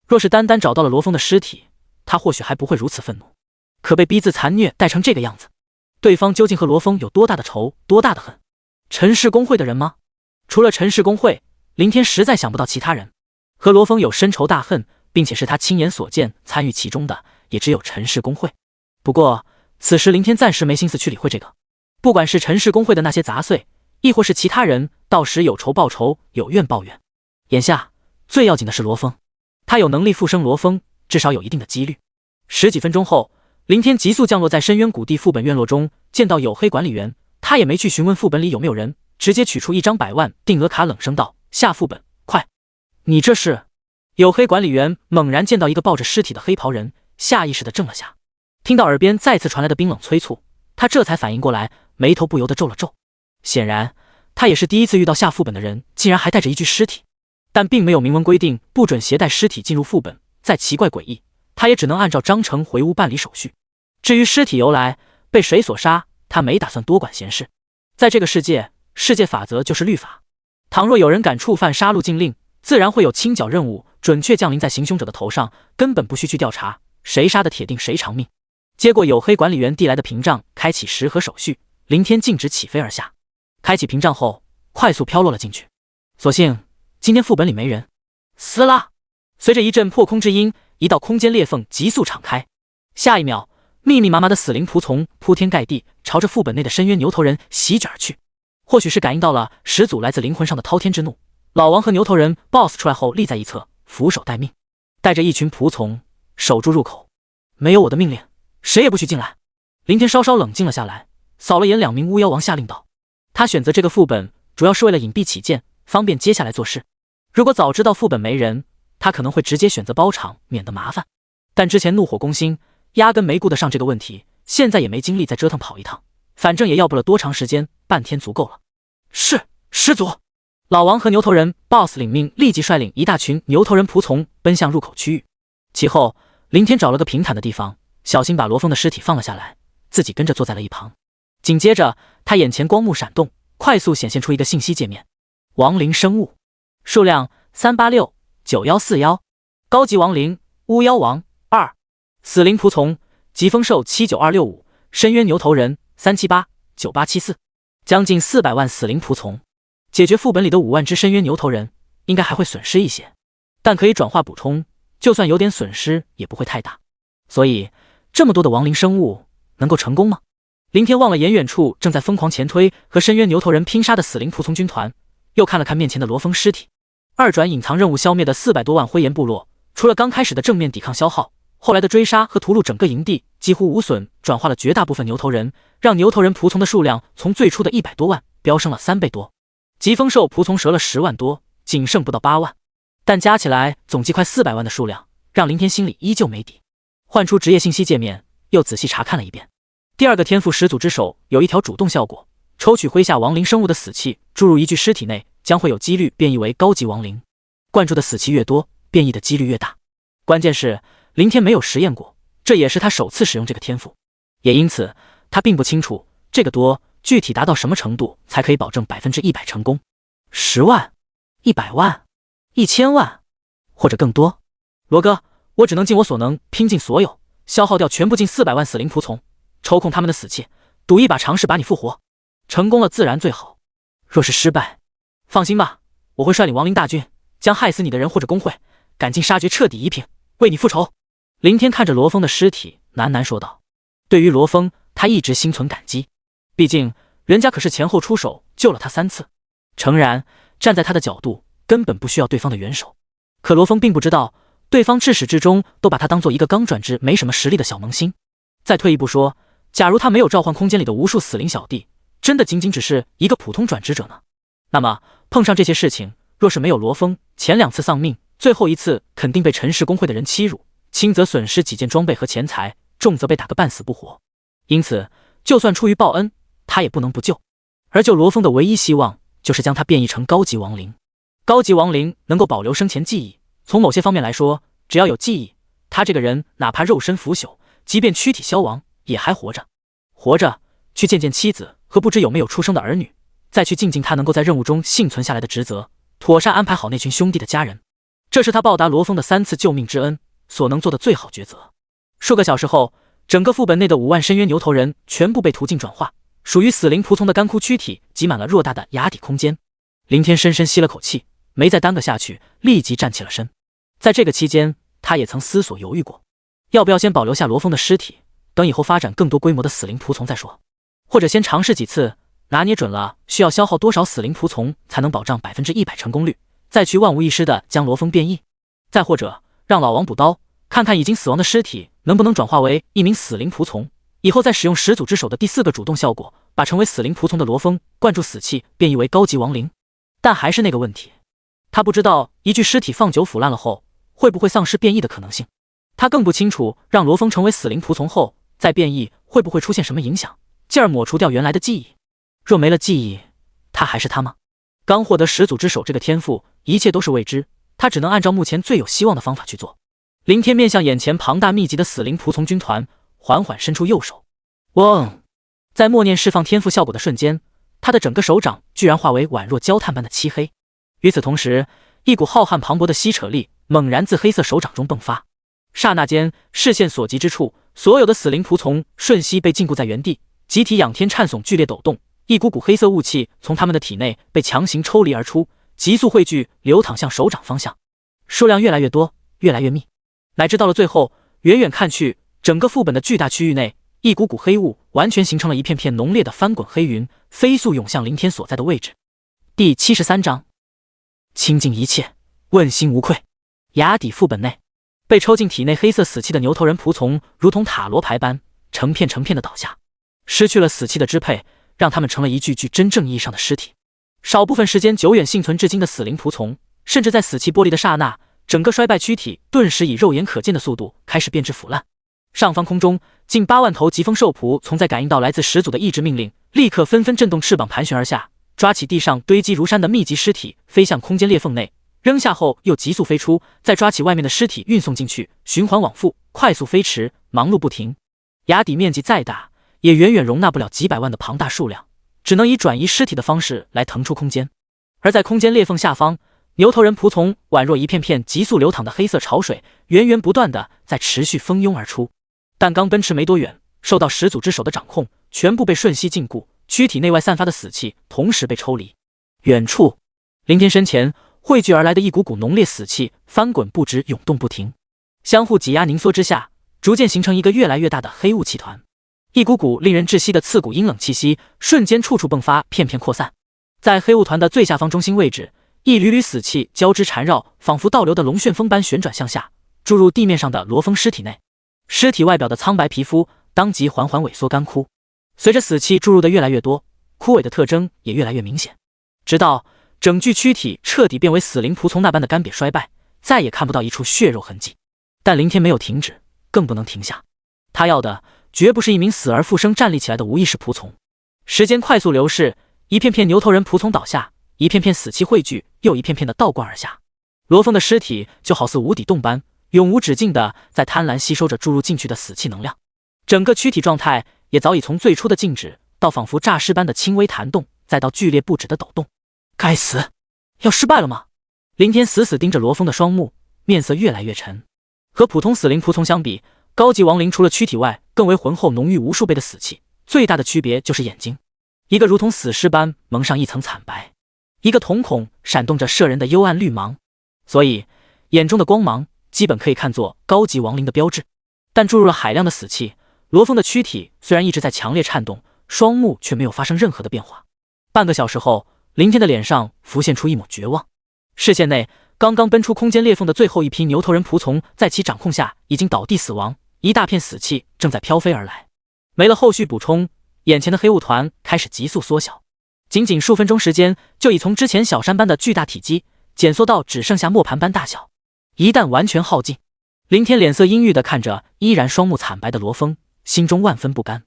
若是单单找到了罗峰的尸体，他或许还不会如此愤怒，可被逼自残虐带成这个样子，对方究竟和罗峰有多大的仇，多大的恨？陈氏公会的人吗？除了陈氏公会，林天实在想不到其他人。和罗峰有深仇大恨，并且是他亲眼所见参与其中的，也只有陈氏公会。不过此时林天暂时没心思去理会这个，不管是陈氏公会的那些杂碎，亦或是其他人，到时有仇报仇，有怨报怨。眼下最要紧的是罗峰，他有能力复生罗峰，至少有一定的几率。十几分钟后，林天急速降落在深渊谷地副本院落中，见到黝黑管理员，他也没去询问副本里有没有人，直接取出一张100万定额卡，冷声道：下副本，快！你这是？黝黑管理员猛然见到一个抱着尸体的黑袍人，下意识地怔了下。听到耳边再次传来的冰冷催促，他这才反应过来，眉头不由得皱了皱。显然他也是第一次遇到下副本的人，竟然还带着一具尸体，但并没有明文规定不准携带尸体进入副本，再奇怪诡异，他也只能按照章程回屋办理手续。至于尸体由来，被谁所杀，他没打算多管闲事。在这个世界，世界法则就是律法，倘若有人敢触犯杀戮禁令，自然会有清剿任务准确降临在行凶者的头上，根本不需去调查，谁杀的铁定谁偿命。接过黝黑管理员递来的屏障，开启食盒手续，林天径直起飞而下。开启屏障后，快速飘落了进去。所幸今天副本里没人。撕拉！随着一阵破空之音，一道空间裂缝急速敞开。下一秒，密密麻麻的死灵仆从铺天盖地，朝着副本内的深渊牛头人席卷而去。或许是感应到了始祖来自灵魂上的滔天之怒，老王和牛头人 BOSS 出来后立在一侧，俯首待命，带着一群仆从守住入口。没有我的命令，谁也不许进来。林天稍稍冷静了下来，扫了眼2名巫妖王，下令道：他选择这个副本主要是为了隐蔽起见，方便接下来做事。如果早知道副本没人，他可能会直接选择包场，免得麻烦。但之前怒火攻心，压根没顾得上这个问题，现在也没精力再折腾跑一趟，反正也要不了多长时间，半天足够了。是，师祖。老王和牛头人 BOSS 领命，立即率领一大群牛头人仆从奔向入口区域。其后林天找了个平坦的地方，小心把罗峰的尸体放了下来，自己跟着坐在了一旁。紧接着他眼前光幕闪动，快速显现出一个信息界面：亡灵生物数量3869141，高级亡灵巫妖王2，死灵仆从疾风兽79265，深渊牛头人3789874，将近400万死灵仆从。解决副本里的5万只深渊牛头人，应该还会损失一些，但可以转化补充，就算有点损失也不会太大。所以这么多的亡灵生物能够成功吗？林天望了眼远处正在疯狂前推和深渊牛头人拼杀的死灵仆从军团，又看了看面前的罗峰尸体。二转隐藏任务消灭的400多万灰岩部落，除了刚开始的正面抵抗消耗，后来的追杀和屠戮整个营地几乎无损，转化了绝大部分牛头人，让牛头人仆从的数量从最初的100多万飙升了3倍多。疾风兽仆从折了10万多，仅剩不到8万，但加起来总计快400万的数量，让林天心里依旧没底。换出职业信息界面，又仔细查看了一遍。第二个天赋始祖之手有一条主动效果，抽取麾下亡灵生物的死气注入一具尸体内，将会有几率变异为高级亡灵。灌注的死气越多，变异的几率越大。关键是林天没有实验过，这也是他首次使用这个天赋，也因此他并不清楚这个多具体达到什么程度才可以保证100%成功。10万、100万、1000万，或者更多。罗哥，我只能尽我所能，拼尽所有，消耗掉全部近400万死灵仆从，抽空他们的死气，赌一把尝试把你复活。成功了自然最好，若是失败，放心吧，我会率领亡灵大军，将害死你的人或者工会赶尽杀绝，彻底夷平，为你复仇。林天看着罗峰的尸体，喃喃说道。对于罗峰，他一直心存感激，毕竟人家可是前后出手救了他3次。诚然，站在他的角度，根本不需要对方的援手。可罗峰并不知道，对方至始至终都把他当做一个刚转职没什么实力的小萌新。再退一步说，假如他没有召唤空间里的无数死灵小弟，真的仅仅只是一个普通转职者呢？那么碰上这些事情，若是没有罗峰，前2次丧命，最后一次肯定被陈氏公会的人欺辱，轻则损失几件装备和钱财，重则被打个半死不活。因此，就算出于报恩，他也不能不救。而救罗峰的唯一希望，就是将他变异成高级亡灵。高级亡灵能够保留生前记忆，从某些方面来说，只要有记忆，他这个人哪怕肉身腐朽，即便躯体消亡，也还活着。活着，去见见妻子和不知有没有出生的儿女，再去尽尽他能够在任务中幸存下来的职责，妥善安排好那群兄弟的家人。这是他报答罗峰的3次救命之恩所能做的最好抉择。数个小时后，整个副本内的5万深渊牛头人全部被途径转化，属于死灵仆从的干枯躯体挤满了偌大的崖底空间。林天深深吸了口气，没再耽搁下去，立即站起了身。在这个期间，他也曾思索犹豫过，要不要先保留下罗峰的尸体，等以后发展更多规模的死灵仆从再说，或者先尝试几次，拿捏准了需要消耗多少死灵仆从才能保障100%成功率，再去万无一失的将罗峰变异。再或者让老王补刀，看看已经死亡的尸体能不能转化为一名死灵仆从，以后再使用始祖之手的第4个主动效果，把成为死灵仆从的罗峰灌注死气，变异为高级亡灵。但还是那个问题，他不知道一具尸体放久腐烂了后会不会丧失变异的可能性，他更不清楚让罗峰成为死灵仆从后再变异会不会出现什么影响，进而抹除掉原来的记忆。若没了记忆，他还是他吗？刚获得始祖之手这个天赋，一切都是未知，他只能按照目前最有希望的方法去做。林天面向眼前庞大密集的死灵仆从军团，缓缓伸出右手。嗡！在默念释放天赋效果的瞬间，他的整个手掌居然化为宛若焦炭般的漆黑。与此同时，一股浩瀚磅礴的吸扯力猛然自黑色手掌中迸发。刹那间，视线所及之处，所有的死灵仆从瞬息被禁锢在原地，集体仰天颤耸，剧烈抖动。一股股黑色雾气从他们的体内被强行抽离而出，急速汇聚，流淌向手掌方向，数量越来越多，越来越密，乃至到了最后，远远看去，整个副本的巨大区域内，一股股黑雾完全形成了一片片浓烈的翻滚黑云，飞速涌向林天所在的位置。第73章，清净一切，问心无愧。崖底副本内，被抽进体内黑色死气的牛头人仆从，如同塔罗牌般成片成片的倒下，失去了死气的支配，让他们成了一具具真正意义上的尸体。少部分时间久远幸存至今的死灵仆从，甚至在死气剥离的刹那，整个衰败躯体顿时以肉眼可见的速度开始变质腐烂。上方空中近8万头疾风兽仆从在感应到来自始祖的意志命令，立刻纷纷震动翅膀盘旋而下，抓起地上堆积如山的密集尸体，飞向空间裂缝内，扔下后又急速飞出，再抓起外面的尸体运送进去，循环往复，快速飞驰，忙碌不停。崖底面积再大，也远远容纳不了几百万的庞大数量，只能以转移尸体的方式来腾出空间。而在空间裂缝下方，牛头人仆从宛若一片片急速流淌的黑色潮水，源源不断的在持续蜂拥而出。但刚奔驰没多远，受到始祖之手的掌控，全部被瞬息禁锢，躯体内外散发的死气同时被抽离。远处，林天身前汇聚而来的一股股浓烈死气翻滚不止，涌动不停，相互挤压凝缩之下，逐渐形成一个越来越大的黑雾气团。一股股令人窒息的刺骨阴冷气息瞬间处处迸发，片片扩散。在黑雾团的最下方中心位置，一缕缕死气交织缠绕，仿佛倒流的龙旋风般旋转向下，注入地面上的罗峰尸体内。尸体外表的苍白皮肤当即缓缓萎缩干枯，随着死气注入的越来越多，枯萎的特征也越来越明显，直到整具躯体彻底变为死灵仆从那般的干瘪衰败，再也看不到一处血肉痕迹。但林天没有停止，更不能停下，他要的绝不是一名死而复生站立起来的无意识仆从。时间快速流逝，一片片牛头人仆从倒下，一片片死气汇聚，又一片片的倒灌而下。罗峰的尸体就好似无底洞般，永无止境的在贪婪吸收着注入进去的死气能量。整个躯体状态也早已从最初的静止，到仿佛诈尸般的轻微弹动，再到剧烈不止的抖动。该死，要失败了吗？林天死死盯着罗峰的双目，面色越来越沉。和普通死灵仆从相比，高级亡灵除了躯体外，更为浑厚浓郁无数倍的死气，最大的区别就是眼睛，一个如同死尸般蒙上一层惨白，一个瞳孔闪动着摄人的幽暗绿芒，所以眼中的光芒基本可以看作高级亡灵的标志。但注入了海量的死气，罗峰的躯体虽然一直在强烈颤动，双目却没有发生任何的变化。半个小时后，林天的脸上浮现出一抹绝望。视线内，刚刚奔出空间裂缝的最后一批牛头人仆从，在其掌控下已经倒地死亡，一大片死气正在飘飞而来。没了后续补充，眼前的黑雾团开始急速缩小，仅仅数分钟时间，就已从之前小山般的巨大体积减缩到只剩下磨盘般大小。一旦完全耗尽，林天脸色阴郁地看着依然双目惨白的罗峰，心中万分不甘。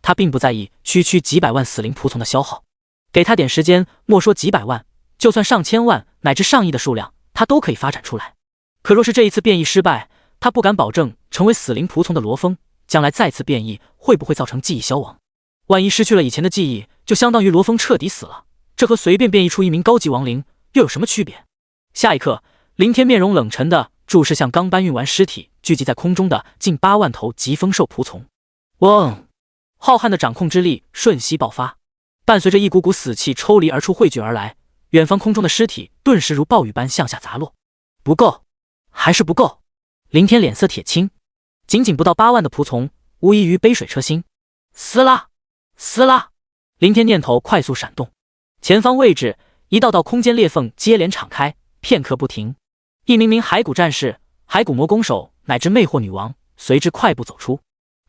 他并不在意区区几百万死灵仆从的消耗，给他点时间，莫说几百万，就算上千万乃至上亿的数量，他都可以发展出来。可若是这一次变异失败，他不敢保证成为死灵仆从的罗峰将来再次变异会不会造成记忆消亡。万一失去了以前的记忆，就相当于罗峰彻底死了，这和随便变异出一名高级亡灵又有什么区别？下一刻，林天面容冷沉地注视向刚搬运完尸体聚集在空中的近8万头疾风兽仆从。嗡！浩瀚的掌控之力瞬息爆发，伴随着一股股死气抽离而出汇聚而来，远方空中的尸体顿时如暴雨般向下砸落。不够，还是不够。林天脸色铁青，仅仅不到8万的仆从，无异于杯水车薪。撕拉，撕拉！林天念头快速闪动，前方位置一道道空间裂缝接连敞开，片刻不停。一名名骸骨战士、骸骨魔弓手乃至魅惑女王随之快步走出。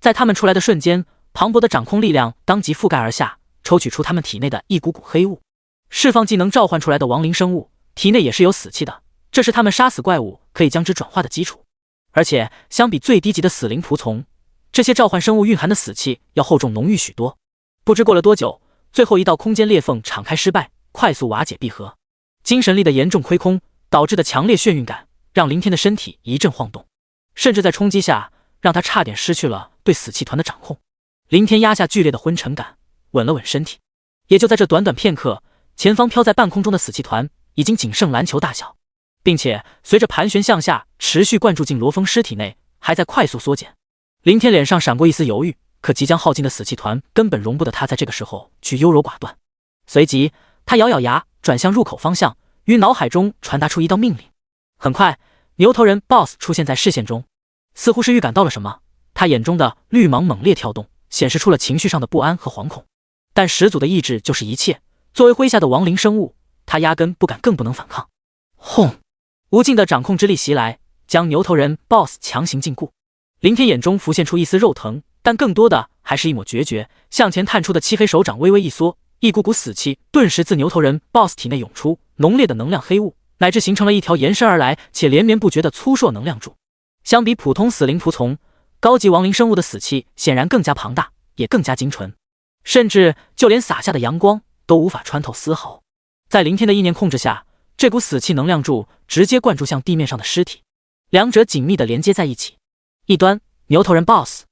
在他们出来的瞬间，磅礴的掌控力量当即覆盖而下，抽取出他们体内的一股股黑雾。释放技能召唤出来的亡灵生物体内也是有死气的，这是他们杀死怪物可以将之转化的基础。而且相比最低级的死灵仆从，这些召唤生物蕴含的死气要厚重浓郁许多。不知过了多久，最后一道空间裂缝敞开失败，快速瓦解闭合。精神力的严重亏空导致的强烈眩晕感让林天的身体一阵晃动，甚至在冲击下让他差点失去了对死气团的掌控。林天压下剧烈的昏沉感，稳了稳身体。也就在这短短片刻，前方飘在半空中的死气团已经仅剩篮球大小，并且随着盘旋向下持续灌注进罗峰尸体内，还在快速缩减。林天脸上闪过一丝犹豫，可即将耗尽的死气团根本容不得他在这个时候去优柔寡断。随即他咬咬牙转向入口方向，于脑海中传达出一道命令。很快，牛头人 BOSS 出现在视线中，似乎是预感到了什么，他眼中的绿芒猛烈跳动，显示出了情绪上的不安和惶恐。但始祖的意志就是一切，作为麾下的亡灵生物，他压根不敢更不能反抗。轰！无尽的掌控之力袭来，将牛头人 BOSS 强行禁锢。林天眼中浮现出一丝肉疼，但更多的还是一抹决绝。向前探出的漆黑手掌微微一缩，一股股死气顿时自牛头人 BOSS 体内涌出，浓烈的能量黑雾乃至形成了一条延伸而来且连绵不绝的粗硕能量柱。相比普通死灵仆从，高级亡灵生物的死气显然更加庞大，也更加精纯，甚至就连洒下的阳光都无法穿透丝毫。在林天的意念控制下，这股死气能量柱直接灌注向地面上的尸体，两者紧密地连接在一起。一端牛头人 BOSS，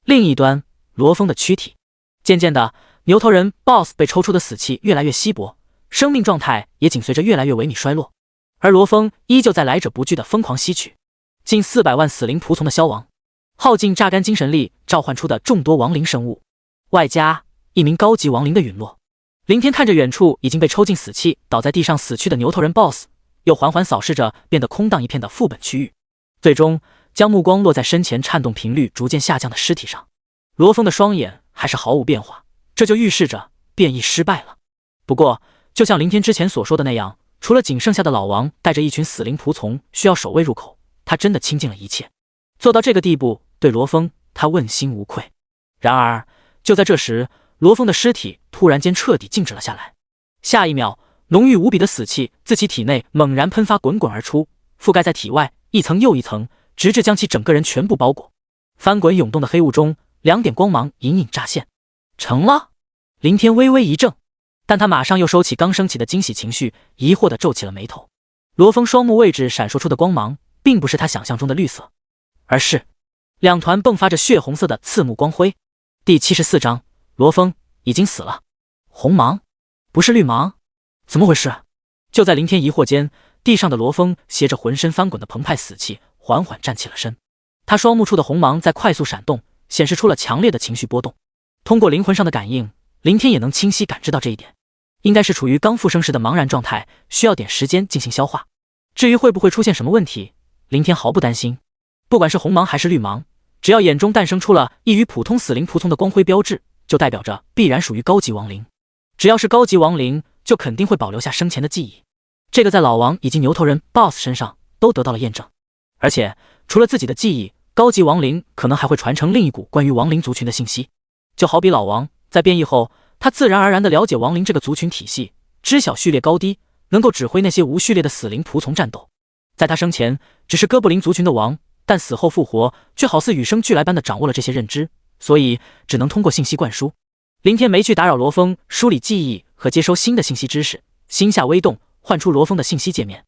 另一端罗峰的躯体。渐渐的，牛头人 BOSS 被抽出的死气越来越稀薄，生命状态也紧随着越来越萎靡衰落，而罗峰依旧在来者不拒的疯狂吸取。近400万死灵仆从的消亡，耗尽榨干精神力召唤出的众多亡灵生物，外加一名高级亡灵的陨落。林天看着远处已经被抽尽死气倒在地上死去的牛头人 BOSS， 又缓缓扫视着变得空荡一片的副本区域，最终将目光落在身前颤动频率逐渐下降的尸体上。罗峰的双眼还是毫无变化，这就预示着变异失败了。不过就像林天之前所说的那样，除了仅剩下的老王带着一群死灵仆从需要守卫入口，他真的倾尽了一切，做到这个地步，对罗峰他问心无愧。然而就在这时，罗峰的尸体突然间彻底静止了下来。下一秒，浓郁无比的死气自其体内猛然喷发滚滚而出，覆盖在体外一层又一层，直至将其整个人全部包裹。翻滚涌动的黑雾中，2点光芒隐隐乍现。成了！林天微微一怔，但他马上又收起刚升起的惊喜情绪，疑惑地皱起了眉头。罗峰双目位置闪烁出的光芒并不是他想象中的绿色，而是2团迸发着血红色的刺目光辉。第74章，罗峰已经死了。红芒？不是绿芒？怎么回事？就在林天疑惑间，地上的罗峰携着浑身翻滚的澎湃死气，缓缓站起了身。他双目处的红芒在快速闪动，显示出了强烈的情绪波动。通过灵魂上的感应，林天也能清晰感知到这一点，应该是处于刚复生时的茫然状态，需要点时间进行消化。至于会不会出现什么问题，林天毫不担心。不管是红芒还是绿芒，只要眼中诞生出了异于普通死灵仆从的光辉标志，就代表着必然属于高级亡灵。只要是高级亡灵，就肯定会保留下生前的记忆。这个在老王以及牛头人 BOSS 身上都得到了验证。而且除了自己的记忆，高级亡灵可能还会传承另一股关于亡灵族群的信息。就好比老王在变异后，他自然而然地了解亡灵这个族群体系，知晓序列高低，能够指挥那些无序列的死灵仆从战斗。在他生前只是哥布林族群的王，但死后复活，却好似与生俱来般的掌握了这些认知，所以只能通过信息灌输。林天没去打扰罗峰梳理记忆和接收新的信息知识，心下微动，唤出罗峰的信息界面。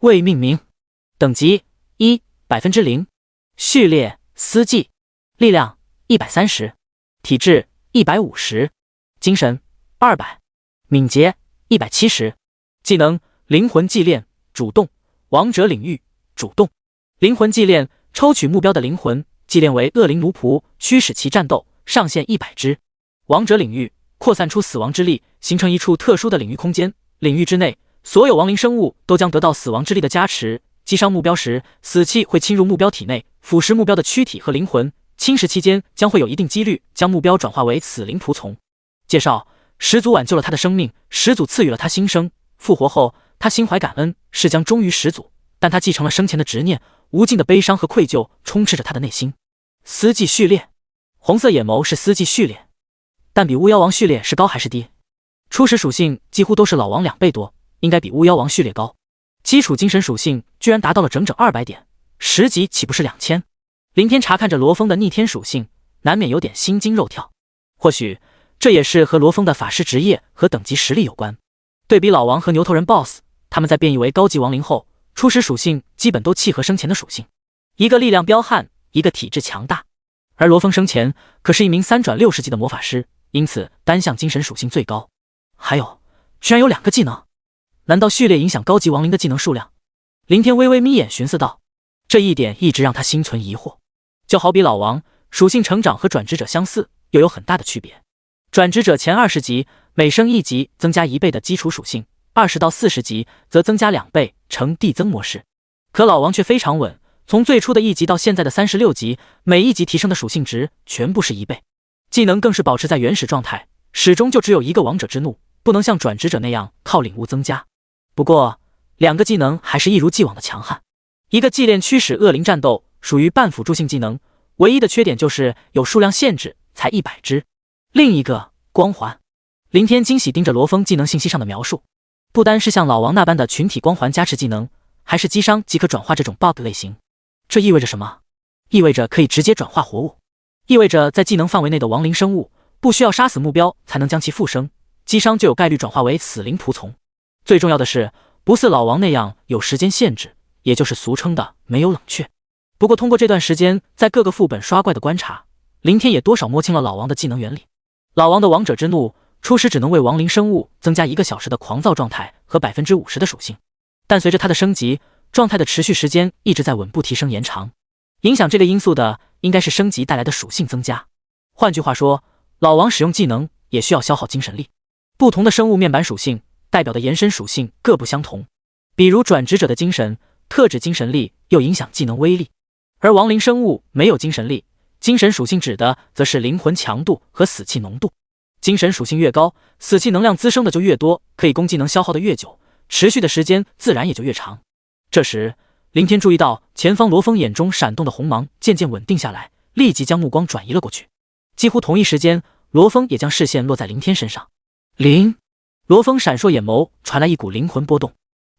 未命名，等级1%，序列司祭，力量130，体质150，精神200，敏捷170，技能灵魂祭炼，主动，王者领域，主动。灵魂祭炼，抽取目标的灵魂，祭炼为恶灵奴仆，驱使其战斗，上限100只。王者领域，扩散出死亡之力，形成一处特殊的领域空间，领域之内所有亡灵生物都将得到死亡之力的加持。击伤目标时，死气会侵入目标体内，腐蚀目标的躯体和灵魂，侵蚀期间将会有一定几率将目标转化为死灵仆从。介绍：始祖挽救了他的生命，始祖赐予了他新生，复活后他心怀感恩，誓将忠于始祖，但他继承了生前的执念，无尽的悲伤和愧疚充斥着他的内心。司祭序列，红色眼眸是司祭序列，但比巫妖王序列是高还是低？初始属性几乎都是老王2倍多，应该比巫妖王序列高。基础精神属性居然达到了整整200点，10级岂不是2000？林天查看着罗峰的逆天属性，难免有点心惊肉跳。或许这也是和罗峰的法师职业和等级实力有关。对比老王和牛头人 BOSS， 他们在变异为高级亡灵后，初始属性基本都契合生前的属性，一个力量彪悍，一个体质强大。而罗峰生前可是一名3转60级的魔法师，因此单项精神属性最高。还有，居然有2个技能，难道序列影响高级亡灵的技能数量？林天微微眯眼寻思道，这一点一直让他心存疑惑。就好比老王属性成长和转职者相似，又有很大的区别。转职者前20级每升1级增加1倍的基础属性，20到40级则增加2倍，呈递增模式。可老王却非常稳，从最初的1级到现在的36级，每1级提升的属性值全部是1倍，技能更是保持在原始状态，始终就只有一个王者之怒，不能像转职者那样靠领悟增加。不过2个技能还是一如既往的强悍。一个祭炼驱使恶灵战斗，属于半辅助性技能，唯一的缺点就是有数量限制，才100只。另一个光环，林天惊喜盯着罗峰技能信息上的描述，不单是像老王那般的群体光环加持技能，还是击伤即可转化这种 bug 类型。这意味着什么？意味着可以直接转化活物，意味着在技能范围内的亡灵生物不需要杀死目标才能将其复生，击伤就有概率转化为死灵仆从。最重要的是，不似老王那样有时间限制，也就是俗称的没有冷却。不过通过这段时间在各个副本刷怪的观察，林天也多少摸清了老王的技能原理。老王的王者之怒初始只能为亡灵生物增加1个小时的狂躁状态和 50% 的属性，但随着他的升级，状态的持续时间一直在稳步提升延长。影响这个因素的应该是升级带来的属性增加。换句话说，老王使用技能也需要消耗精神力。不同的生物面板属性代表的延伸属性各不相同，比如转职者的精神特指精神力，又影响技能威力，而亡灵生物没有精神力，精神属性指的则是灵魂强度和死气浓度。精神属性越高，死气能量滋生的就越多，可以供技能消耗的越久，持续的时间自然也就越长。这时林天注意到前方罗峰眼中闪动的红芒渐渐稳定下来，立即将目光转移了过去。几乎同一时间，罗峰也将视线落在林天身上。罗峰闪烁眼眸，传来一股灵魂波动，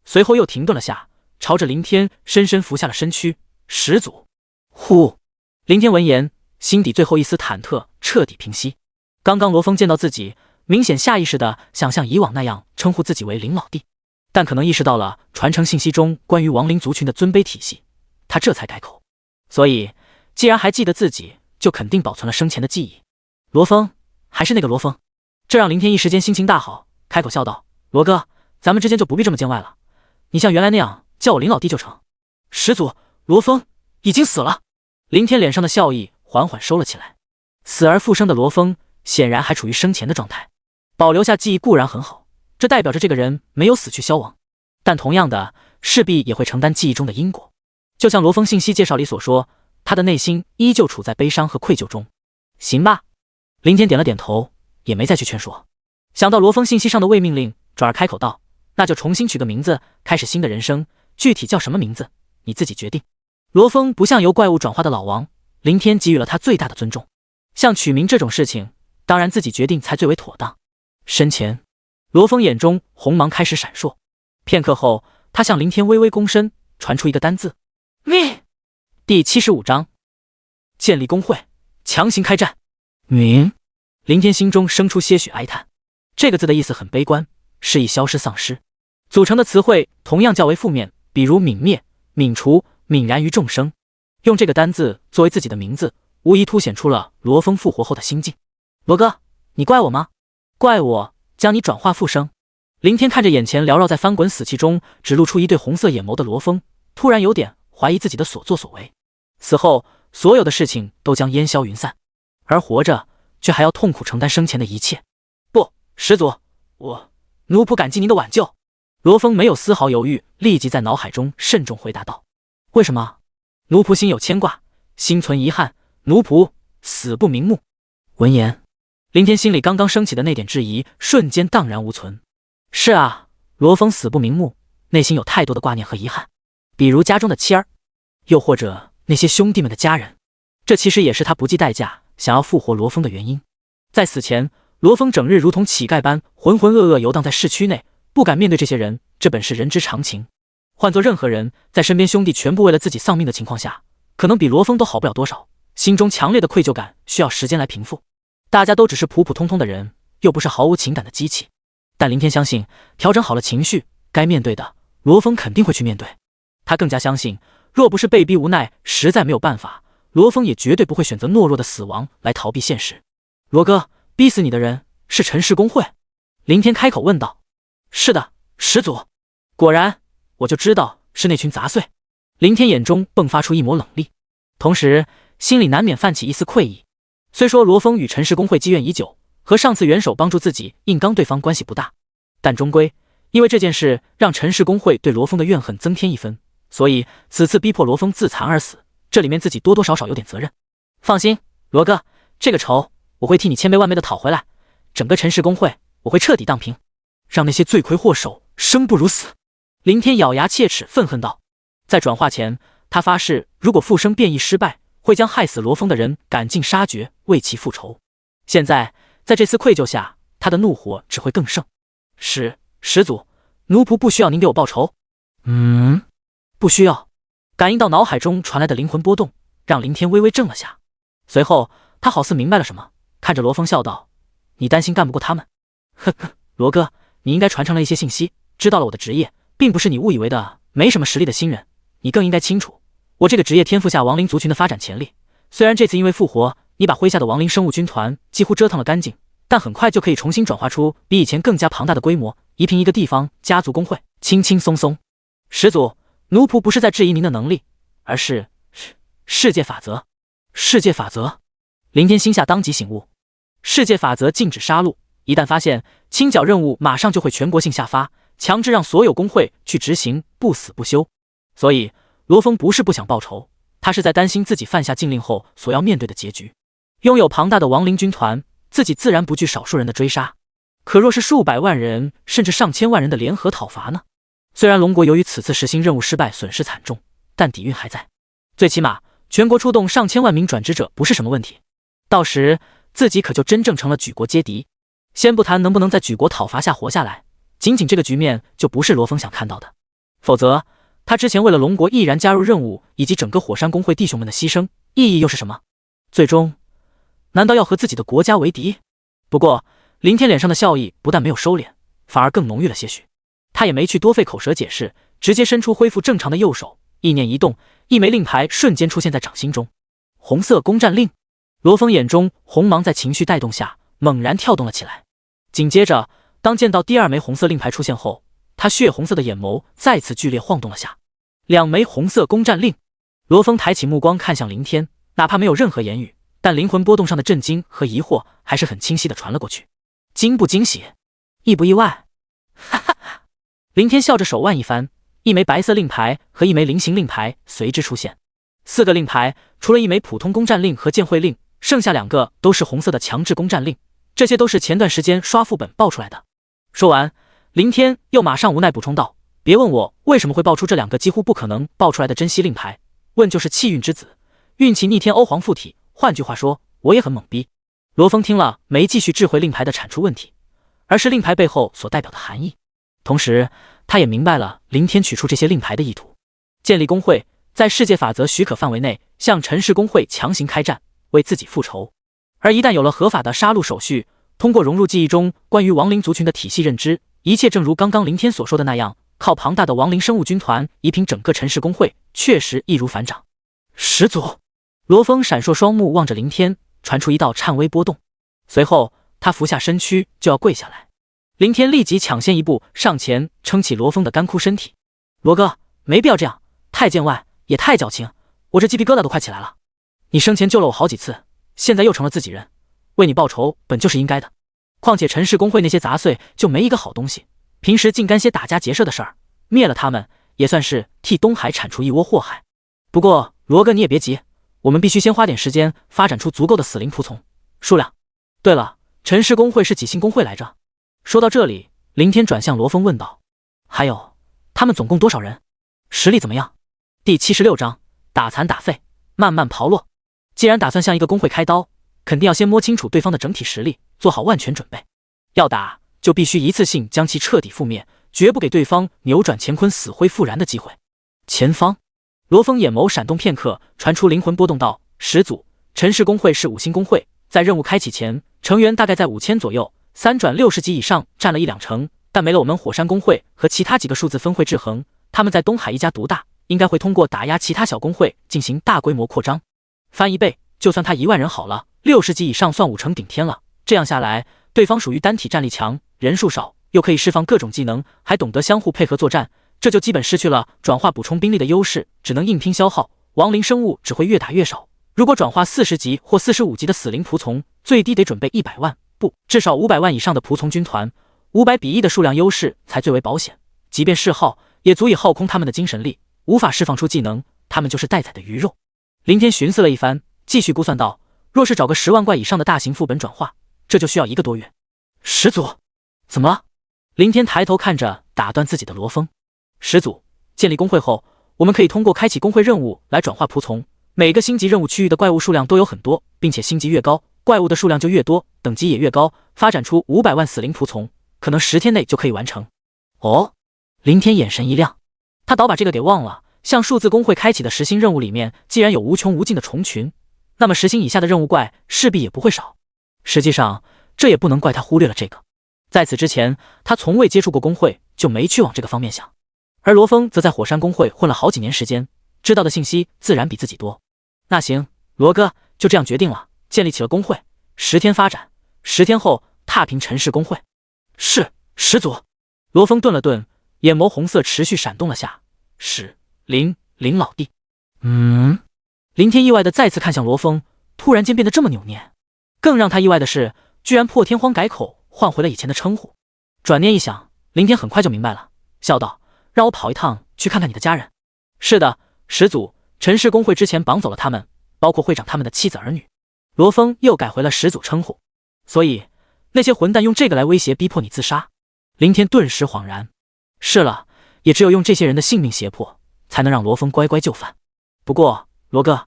随后又停顿了下，朝着林天深深俯下了身躯。始祖！呼！林天闻言，心底最后一丝忐忑彻底平息。刚刚罗峰见到自己，明显下意识的想像以往那样称呼自己为林老弟，但可能意识到了传承信息中关于亡灵族群的尊卑体系，他这才改口。所以既然还记得自己，就肯定保存了生前的记忆。罗峰，还是那个罗峰，这让林天一时间心情大好，开口笑道：罗哥，咱们之间就不必这么见外了，你像原来那样叫我林老弟就成。始祖，罗峰已经死了。林天脸上的笑意缓缓收了起来。死而复生的罗峰显然还处于生前的状态，保留下记忆固然很好，这代表着这个人没有死去消亡，但同样的，势必也会承担记忆中的因果。就像罗峰信息介绍里所说，他的内心依旧处在悲伤和愧疚中。行吧，林天点了点头，也没再去劝说。想到罗峰信息上的未命令，转而开口道：“那就重新取个名字，开始新的人生，具体叫什么名字，你自己决定。”罗峰不像由怪物转化的老王，林天给予了他最大的尊重。像取名这种事情，当然自己决定才最为妥当。身前，罗峰眼中红芒开始闪烁，片刻后，他向林天微微躬身，传出一个单字：命。第75章，建立工会，强行开战。名。林天心中生出些许哀叹，这个字的意思很悲观，是以消失丧失。组成的词汇同样较为负面，比如泯灭、泯除、泯然于众生。用这个单字作为自己的名字，无疑凸显出了罗峰复活后的心境。罗哥，你怪我吗？怪我将你转化复生。林天看着眼前缭绕在翻滚死气中只露出一对红色眼眸的罗峰，突然有点怀疑自己的所作所为。死后所有的事情都将烟消云散，而活着却还要痛苦承担生前的一切。不，始祖，奴仆感激您的挽救。罗峰没有丝毫犹豫，立即在脑海中慎重回答道：为什么？奴仆心有牵挂，心存遗憾，奴仆死不瞑目。闻言，林天心里刚刚升起的那点质疑瞬间荡然无存。是啊，罗峰死不瞑目，内心有太多的挂念和遗憾，比如家中的妻儿，又或者那些兄弟们的家人。这其实也是他不计代价想要复活罗峰的原因。在死前，罗峰整日如同乞丐般浑浑噩噩游荡在市区内，不敢面对这些人，这本是人之常情。换做任何人，在身边兄弟全部为了自己丧命的情况下，可能比罗峰都好不了多少，心中强烈的愧疚感需要时间来平复。大家都只是普普通通的人，又不是毫无情感的机器。但林天相信，调整好了情绪，该面对的罗峰肯定会去面对。他更加相信，若不是被逼无奈，实在没有办法，罗峰也绝对不会选择懦弱的死亡来逃避现实。罗哥，逼死你的人是陈氏工会？林天开口问道。是的，始祖。果然，我就知道是那群杂碎。林天眼中迸发出一抹冷厉，同时心里难免泛起一丝愧意。虽说罗峰与陈氏工会积怨已久，和上次元首帮助自己硬刚对方关系不大，但终归因为这件事让陈氏工会对罗峰的怨恨增添一分，所以此次逼迫罗峰自残而死，这里面自己多多少少有点责任。放心，罗哥，这个仇我会替你千倍万倍的讨回来，整个陈氏工会我会彻底荡平，让那些罪魁祸首生不如死。林天咬牙切齿愤恨道。在转化前，他发誓如果复生变异失败，会将害死罗峰的人赶尽杀绝，为其复仇。现在在这次愧疚下，他的怒火只会更盛。始祖，奴仆不需要您给我报仇。不需要。感应到脑海中传来的灵魂波动，让林天微微怔了下。随后他好似明白了什么，看着罗峰笑道：你担心干不过他们？呵呵，罗哥，你应该传承了一些信息，知道了我的职业，并不是你误以为的没什么实力的新人，你更应该清楚我这个职业天赋下亡灵族群的发展潜力。虽然这次因为复活，你把麾下的亡灵生物军团几乎折腾了干净，但很快就可以重新转化出比以前更加庞大的规模，夷平一个地方家族工会，轻轻松松。始祖，奴仆不是在质疑您的能力，而是世界法则。世界法则？林天心下当即醒悟，世界法则禁止杀戮，一旦发现，清剿任务马上就会全国性下发，强制让所有工会去执行，不死不休。所以罗峰不是不想报仇，他是在担心自己犯下禁令后所要面对的结局。拥有庞大的亡灵军团，自己自然不惧少数人的追杀，可若是数百万人甚至上千万人的联合讨伐呢？虽然龙国由于此次实行任务失败损失惨重，但底蕴还在，最起码全国出动上千万名转职者不是什么问题。到时自己可就真正成了举国皆敌。先不谈能不能在举国讨伐下活下来，仅仅这个局面就不是罗峰想看到的。否则他之前为了龙国毅然加入任务，以及整个火山工会弟兄们的牺牲，意义又是什么？最终难道要和自己的国家为敌？不过林天脸上的笑意不但没有收敛，反而更浓郁了些许。他也没去多费口舌解释，直接伸出恢复正常的右手，意念一动，一枚令牌瞬间出现在掌心中。红色攻占令。罗峰眼中红芒在情绪带动下猛然跳动了起来。紧接着当见到第二枚红色令牌出现后，他血红色的眼眸再次剧烈晃动了下。两枚红色攻占令。罗峰抬起目光看向林天，哪怕没有任何言语，但灵魂波动上的震惊和疑惑还是很清晰地传了过去。惊不惊喜？意不意外？哈哈哈！林天笑着手腕一翻，一枚白色令牌和一枚菱形令牌随之出现。4个令牌，除了一枚普通攻占令和剑会令，剩下2个都是红色的强制攻占令，这些都是前段时间刷副本爆出来的。说完，林天又马上无奈补充道：“别问我为什么会爆出这两个几乎不可能爆出来的珍稀令牌，问就是气运之子，运气逆天欧皇附体。换句话说，我也很懵逼。”罗峰听了，没继续智慧令牌的产出问题，而是令牌背后所代表的含义。同时，他也明白了林天取出这些令牌的意图：建立工会，在世界法则许可范围内向陈氏工会强行开战，为自己复仇。而一旦有了合法的杀戮手续，通过融入记忆中关于亡灵族群的体系认知，一切正如刚刚林天所说的那样，靠庞大的亡灵生物军团夷平整个陈氏工会，确实易如反掌。始祖！罗峰闪烁双目望着林天，传出一道颤微波动，随后他俯下身躯就要跪下来。林天立即抢先一步上前撑起罗峰的干枯身体：“罗哥，没必要这样，太见外，也太矫情，我这鸡皮疙瘩都快起来了。你生前救了我好几次，现在又成了自己人，为你报仇本就是应该的。况且陈氏工会那些杂碎就没一个好东西，平时净干些打家劫舍的事儿，灭了他们也算是替东海铲除一窝祸害。不过罗哥你也别急，我们必须先花点时间发展出足够的死灵仆从数量。对了，陈氏工会是几星工会来着？”说到这里，林天转向罗峰问道：“还有，他们总共多少人？实力怎么样？”第76章，打残打废，慢慢刨落。既然打算向一个工会开刀，肯定要先摸清楚对方的整体实力，做好万全准备。要打，就必须一次性将其彻底覆灭，绝不给对方扭转乾坤死灰复燃的机会。前方，罗峰眼眸闪动片刻，传出灵魂波动道：“始祖，陈氏工会是5星工会，在任务开启前，成员大概在5000左右，3转60级以上占了1-2成，但没了我们火山工会和其他几个数字分会制衡，他们在东海一家独大，应该会通过打压其他小工会进行大规模扩张。翻一倍，就算他1万人好了，60级以上算5成顶天了。这样下来，对方属于单体战力强，人数少，又可以释放各种技能，还懂得相互配合作战，这就基本失去了转化补充兵力的优势，只能硬拼消耗，亡灵生物只会越打越少。如果转化40级或45级的死灵仆从，最低得准备100万，不，至少500万以上的仆从军团，500比1的数量优势才最为保险。即便嗜好，也足以耗空他们的精神力，无法释放出技能，他们就是待宰的鱼肉。林天寻思了一番，继续估算道：“若是找个10万怪以上的大型副本转化，这就需要1个多月。”始祖，怎么了？林天抬头看着打断自己的罗峰。始祖，建立工会后，我们可以通过开启工会任务来转化仆从。每个星级任务区域的怪物数量都有很多，并且星级越高，怪物的数量就越多，等级也越高，发展出500万死灵仆从，可能10天内就可以完成。哦，林天眼神一亮，他倒把这个给忘了。像数字工会开启的10星任务里面，既然有无穷无尽的虫群，那么10星以下的任务怪势必也不会少。实际上，这也不能怪他忽略了这个。在此之前，他从未接触过工会，就没去往这个方面想。而罗峰则在火山工会混了好几年时间，知道的信息自然比自己多。那行，罗哥，就这样决定了，建立起了工会，10天发展，10天后踏平陈氏工会。是，始祖。罗峰顿了顿，眼眸红色持续闪动了下。是，林老弟。林天意外的再次看向罗峰，突然间变得这么扭捏。更让他意外的是，居然破天荒改口，换回了以前的称呼。转念一想，林天很快就明白了，笑道：“让我跑一趟去看看你的家人。”是的，始祖，陈氏工会之前绑走了他们，包括会长他们的妻子儿女。罗峰又改回了始祖称呼。所以那些混蛋用这个来威胁逼迫你自杀？林天顿时恍然。是了，也只有用这些人的性命胁迫，才能让罗峰乖乖就范。不过罗哥，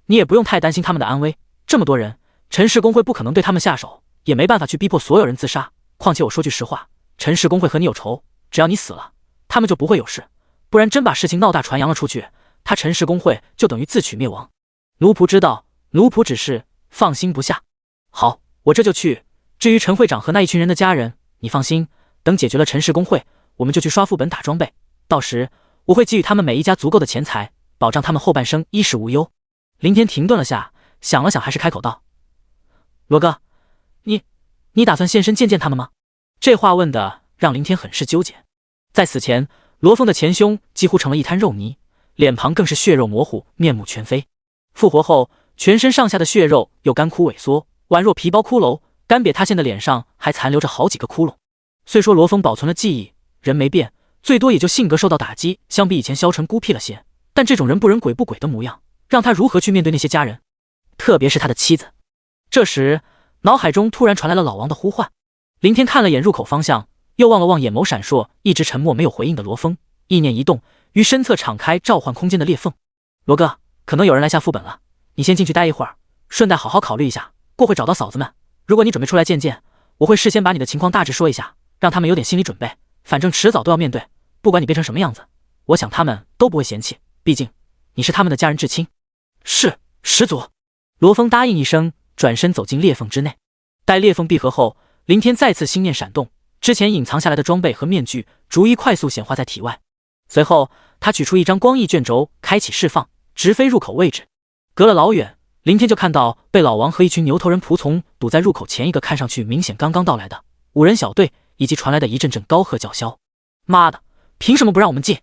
你也不用太担心他们的安危，这么多人，陈氏工会不可能对他们下手，也没办法去逼迫所有人自杀。况且我说句实话，陈氏工会和你有仇，只要你死了，他们就不会有事。不然真把事情闹大传扬了出去，他陈氏工会就等于自取灭亡。奴仆知道，奴仆只是放心不下。好，我这就去。至于陈会长和那一群人的家人，你放心，等解决了陈氏工会，我们就去刷副本打装备，到时我会给予他们每一家足够的钱财，保障他们后半生衣食无忧。林天停顿了下，想了想，还是开口道：“罗哥，你打算现身见见他们吗？”这话问的让林天很是纠结。在死前，罗峰的前胸几乎成了一滩肉泥，脸庞更是血肉模糊，面目全非。复活后，全身上下的血肉又干枯萎缩，宛若皮包骷髅，干瘪塌陷的脸上还残留着好几个窟窿。虽说罗峰保存了记忆，人没变，最多也就性格受到打击，相比以前消沉孤僻了些，但这种人不人鬼不鬼的模样，让他如何去面对那些家人，特别是他的妻子。这时脑海中突然传来了老王的呼唤。林天看了眼入口方向，又望了望眼眸闪烁、一直沉默没有回应的罗峰，意念一动，于身侧敞开召唤空间的裂缝。罗哥，可能有人来下副本了，你先进去待一会儿，顺带好好考虑一下，过会找到嫂子们。如果你准备出来见见，我会事先把你的情况大致说一下，让他们有点心理准备。反正迟早都要面对，不管你变成什么样子，我想他们都不会嫌弃，毕竟你是他们的家人至亲。是，始祖。罗峰答应一声，转身走进裂缝之内。待裂缝闭合后，林天再次心念闪动，之前隐藏下来的装备和面具逐一快速显化在体外。随后，他取出一张光翼卷轴，开启释放，直飞入口位置。隔了老远，林天就看到被老王和一群牛头人仆从堵在入口前一个看上去明显刚刚到来的5人小队，以及传来的一阵阵高喝叫嚣。妈的，凭什么不让我们进？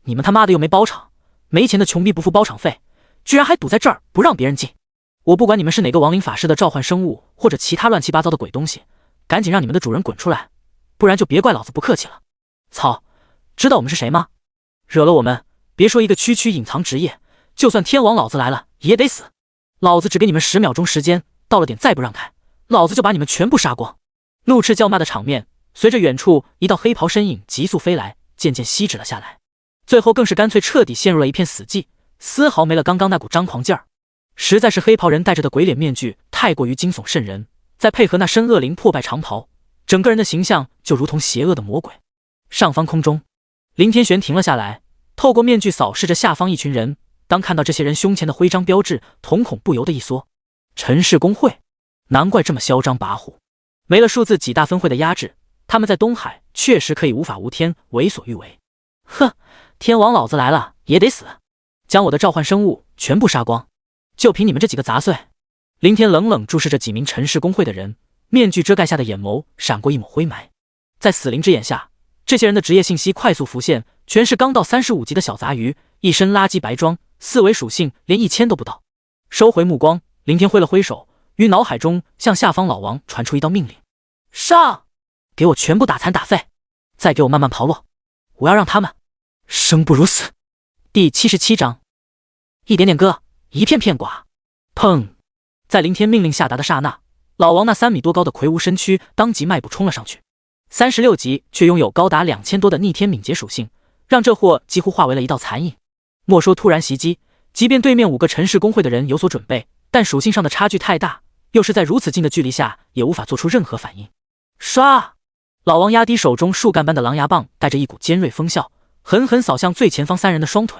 你们他妈的又没包场，没钱的穷逼不付包场费，居然还堵在这儿不让别人进！我不管你们是哪个亡灵法师的召唤生物，或者其他乱七八糟的鬼东西，赶紧让你们的主人滚出来，不然就别怪老子不客气了。操，知道我们是谁吗？惹了我们，别说一个区区隐藏职业，就算天王老子来了也得死。老子只给你们10秒钟时间，到了点再不让开，老子就把你们全部杀光！怒斥叫骂的场面，随着远处一道黑袍身影急速飞来，渐渐息止了下来。最后更是干脆彻底陷入了一片死寂，丝毫没了刚刚那股张狂劲儿。实在是黑袍人戴着的鬼脸面具太过于惊悚瘆人，再配合那身恶灵破败长袍，整个人的形象就如同邪恶的魔鬼。上方空中，林天玄停了下来，透过面具扫视着下方一群人，当看到这些人胸前的徽章标志，瞳孔不由得一缩。陈氏公会，难怪这么嚣张跋扈，没了数字几大分会的压制，他们在东海确实可以无法无天，为所欲为。哼，天王老子来了也得死，将我的召唤生物全部杀光，就凭你们这几个杂碎！林天冷冷注视着几名陈氏公会的人，面具遮盖下的眼眸闪过一抹灰霾。在死灵之眼下，这些人的职业信息快速浮现，全是刚到35级的小杂鱼，一身垃圾白装，4维属性连1000都不到。收回目光，林天挥了挥手，于脑海中向下方老王传出一道命令：上！给我全部打残打废，再给我慢慢刨落，我要让他们生不如死。第77章，一点点割，一片片剐。砰！在林天命令下达的刹那，老王那3米多高的魁梧身躯当即迈步冲了上去。36级却拥有高达2000多的逆天敏捷属性，让这货几乎化为了一道残影。莫说突然袭击，即便对面5个陈氏公会的人有所准备，但属性上的差距太大，又是在如此近的距离下，也无法做出任何反应。唰！老王压低手中树干般的狼牙棒，带着一股尖锐风啸，狠狠扫向最前方3人的双腿。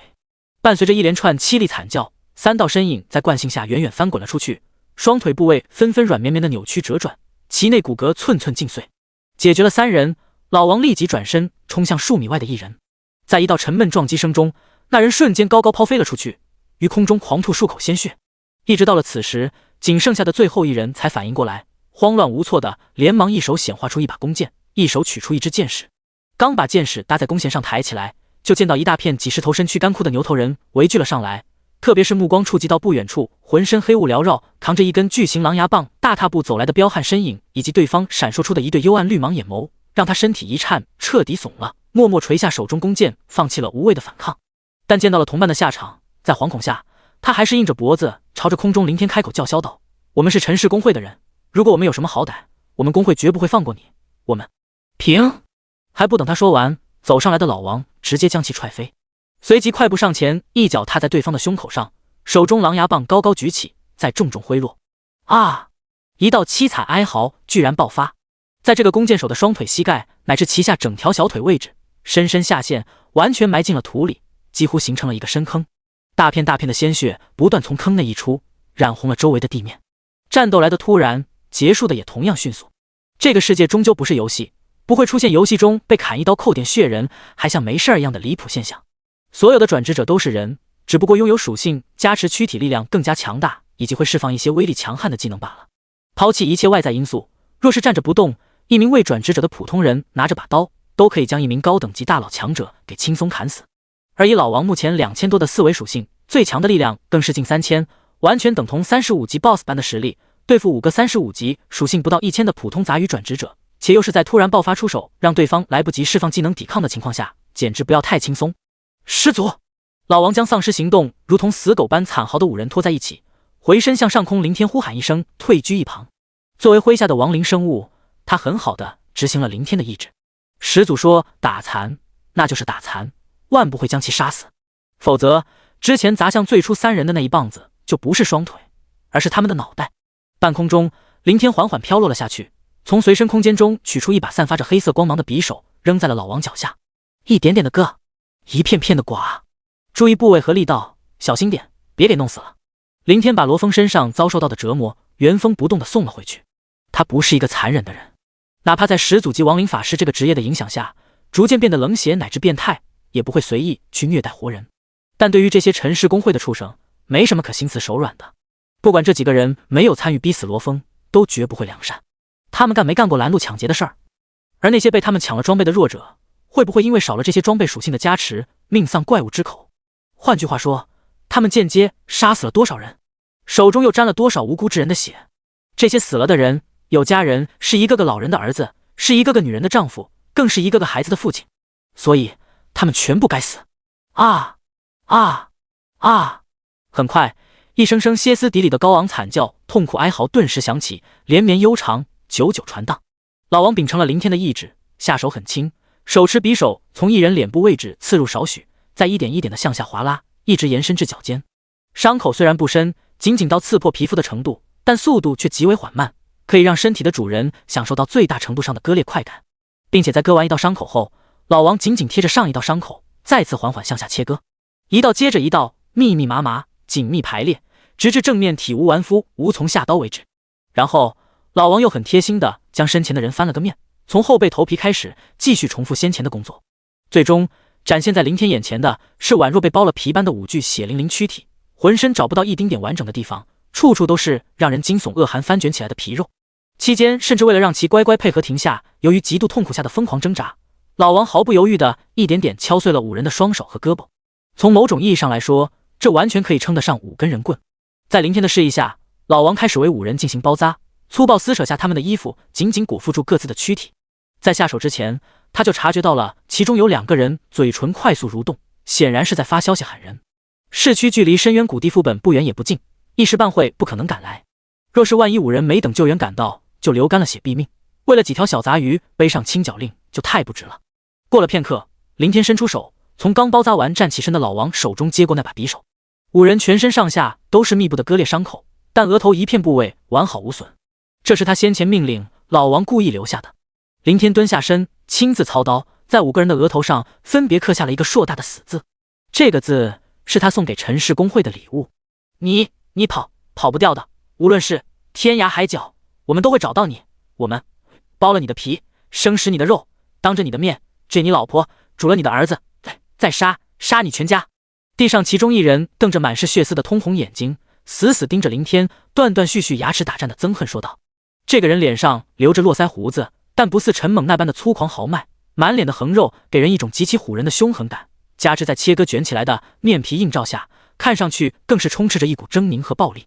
伴随着一连串凄厉惨叫，3道身影在惯性下远远翻滚了出去，双腿部位纷纷软绵绵的扭曲折转，其内骨骼寸寸尽碎。解决了3人，老王立即转身冲向数米外的一人，在一道沉闷撞击声中，那人瞬间高高抛飞了出去，于空中狂吐数口鲜血。一直到了此时，仅剩下的最后一人才反应过来，慌乱无措的连忙一手显化出一把弓箭，一手取出一支箭矢，刚把箭矢搭在弓弦上抬起来，就见到一大片几十头身躯干枯的牛头人围聚了上来。特别是目光触及到不远处浑身黑雾缭绕、扛着一根巨型狼牙棒大踏步走来的彪悍身影，以及对方闪烁出的一对幽暗绿芒眼眸，让他身体一颤，彻底怂了，默默垂下手中弓箭，放弃了无谓的反抗。但见到了同伴的下场，在惶恐下，他还是硬着脖子朝着空中林天开口叫嚣道：我们是陈氏公会的人，如果我们有什么好歹，我们公会绝不会放过你，我们平！还不等他说完，走上来的老王直接将其踹飞，随即快步上前，一脚踏在对方的胸口上，手中狼牙棒高高举起，再重重挥落。啊！一道凄惨哀嚎居然爆发，在这个弓箭手的双腿、膝盖乃至旗下整条小腿位置，深深下陷，完全埋进了土里，几乎形成了一个深坑。大片大片的鲜血不断从坑内溢出，染红了周围的地面。战斗来得突然，结束的也同样迅速。这个世界终究不是游戏，不会出现游戏中被砍一刀扣点血人还像没事一样的离谱现象。所有的转职者都是人，只不过拥有属性加持躯体力量更加强大，以及会释放一些威力强悍的技能罢了。抛弃一切外在因素，若是站着不动，一名未转职者的普通人拿着把刀都可以将一名高等级大佬强者给轻松砍死。而以老王目前2000多的4维属性，最强的力量更是近3000，完全等同35级 BOSS 般的实力，对付5个35级属性不到1000的普通杂鱼转职者，且又是在突然爆发出手，让对方来不及释放技能抵抗的情况下，简直不要太轻松。失足，老王将丧尸行动如同死狗般惨嚎的5人拖在一起，回身向上空林天呼喊一声，退居一旁。作为麾下的亡灵生物，他很好的执行了林天的意志。始祖说打残，那就是打残，万不会将其杀死，否则之前砸向最初3人的那一棒子就不是双腿，而是他们的脑袋。半空中，林天缓缓飘落了下去，从随身空间中取出一把散发着黑色光芒的匕首，扔在了老王脚下。一点点的割，一片片的刮，注意部位和力道，小心点，别给弄死了。林天把罗峰身上遭受到的折磨原封不动地送了回去。他不是一个残忍的人，哪怕在始祖级亡灵法师这个职业的影响下，逐渐变得冷血乃至变态，也不会随意去虐待活人。但对于这些陈氏公会的畜生，没什么可心慈手软的。不管这几个人没有参与逼死罗峰，都绝不会良善。他们干没干过拦路抢劫的事儿？而那些被他们抢了装备的弱者，会不会因为少了这些装备属性的加持，命丧怪物之口？换句话说，他们间接杀死了多少人，手中又沾了多少无辜之人的血？这些死了的人，有家人，是一个个老人的儿子，是一个个女人的丈夫，更是一个个孩子的父亲。所以他们全部该死！啊啊啊！很快，一声声歇斯底里的高昂惨叫、痛苦哀嚎顿时响起，连绵悠长，久久传荡。老王秉承了林天的意志，下手很轻，手持匕首从一人脸部位置刺入少许，再一点一点的向下滑拉，一直延伸至脚尖。伤口虽然不深，仅仅到刺破皮肤的程度，但速度却极为缓慢，可以让身体的主人享受到最大程度上的割裂快感。并且在割完一道伤口后，老王紧紧贴着上一道伤口，再次缓缓向下切割，一道接着一道，密密麻麻，紧密排列，直至正面体无完肤，无从下刀为止。然后老王又很贴心的将身前的人翻了个面，从后背头皮开始，继续重复先前的工作。最终展现在林天眼前的是宛若被包了皮般的5具血淋淋躯体，浑身找不到一丁点完整的地方，处处都是让人惊悚恶寒翻卷起来的皮肉。期间甚至为了让其乖乖配合停下由于极度痛苦下的疯狂挣扎，老王毫不犹豫的一点点敲碎了5人的双手和胳膊。从某种意义上来说，这完全可以称得上5根人棍。在林天的示意下，老王开始为5人进行包扎，粗暴撕扯下他们的衣服，紧紧裹覆住各自的躯体。在下手之前，他就察觉到了其中有2个人嘴唇快速蠕动，显然是在发消息喊人。市区距离深渊谷地副本不远也不近，一时半会不可能赶来。若是万一5人没等救援赶到，就流干了血毙命，为了几条小杂鱼背上清剿令就太不值了。过了片刻，林天伸出手，从刚包扎完站起身的老王手中接过那把匕首。5人全身上下都是密布的割裂伤口，但额头一片部位完好无损，这是他先前命令老王故意留下的。林天蹲下身，亲自操刀，在5个人的额头上分别刻下了一个硕大的死字。这个字是他送给陈氏公会的礼物。你跑不掉的，无论是天涯海角，我们都会找到你。我们剥了你的皮，生食你的肉，当着你的面追你老婆，煮了你的儿子，再杀你全家。地上其中一人瞪着满是血丝的通红眼睛，死死盯着林天，断断续续牙齿打颤的憎恨说道。这个人脸上留着络腮胡子，但不似陈猛那般的粗狂豪迈，满脸的横肉给人一种极其唬人的凶狠感，加之在切割卷起来的面皮映照下，看上去更是充斥着一股狰狞和暴力。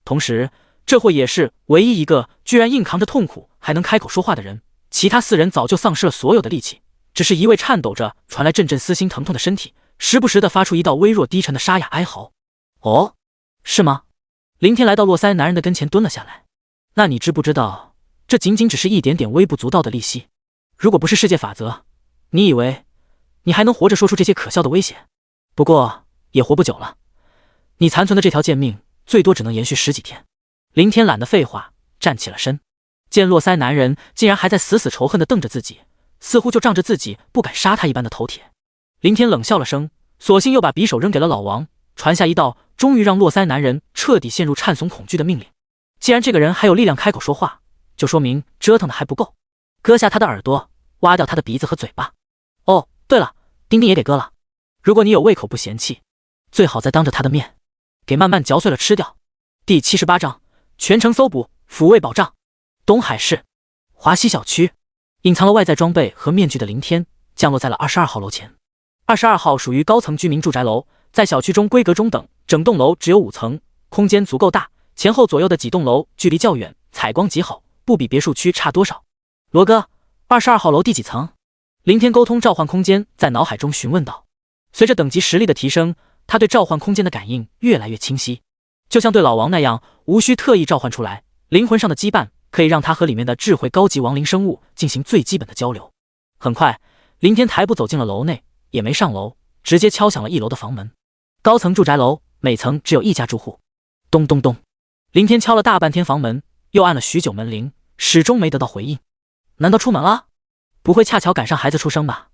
同时这货也是唯一一个居然硬扛着痛苦还能开口说话的人，其他4人早就丧失了所有的力气，只是一味颤抖着传来阵阵撕心疼痛的身体，时不时地发出一道微弱低沉的沙哑哀嚎。哦，是吗？林天来到络腮男人的跟前蹲了下来。那你知不知道，这仅仅只是一点点微不足道的利息？如果不是世界法则，你以为你还能活着说出这些可笑的威胁？不过也活不久了，你残存的这条贱命最多只能延续10几天。林天懒得废话，站起了身。见络腮男人竟然还在死死仇恨地瞪着自己，似乎就仗着自己不敢杀他一般的头铁。林天冷笑了声，索性又把匕首扔给了老王，传下一道终于让络腮男人彻底陷入颤悚恐惧的命令。既然这个人还有力量开口说话，就说明折腾的还不够。割下他的耳朵，挖掉他的鼻子和嘴巴。哦，对了，丁丁也给割了。如果你有胃口不嫌弃，最好再当着他的面给慢慢嚼碎了吃掉。第78章全程搜捕，抚慰保障。东海市华西小区，隐藏了外在装备和面具的林天降落在了22号楼前。22号属于高层居民住宅楼，在小区中规格中等，整栋楼只有5层，空间足够大，前后左右的几栋楼距离较远，采光极好，不比别墅区差多少。罗哥，22号楼第几层？林天沟通召唤空间，在脑海中询问道。随着等级实力的提升，他对召唤空间的感应越来越清晰，就像对老王那样，无需特意召唤出来，灵魂上的羁绊可以让他和里面的智慧高级亡灵生物进行最基本的交流。很快，林天抬步走进了楼内，也没上楼，直接敲响了1楼的房门。高层住宅楼，每层只有1家住户。咚咚咚，林天敲了大半天房门，又按了许久门铃，始终没得到回应。难道出门了？不会恰巧赶上孩子出生吧？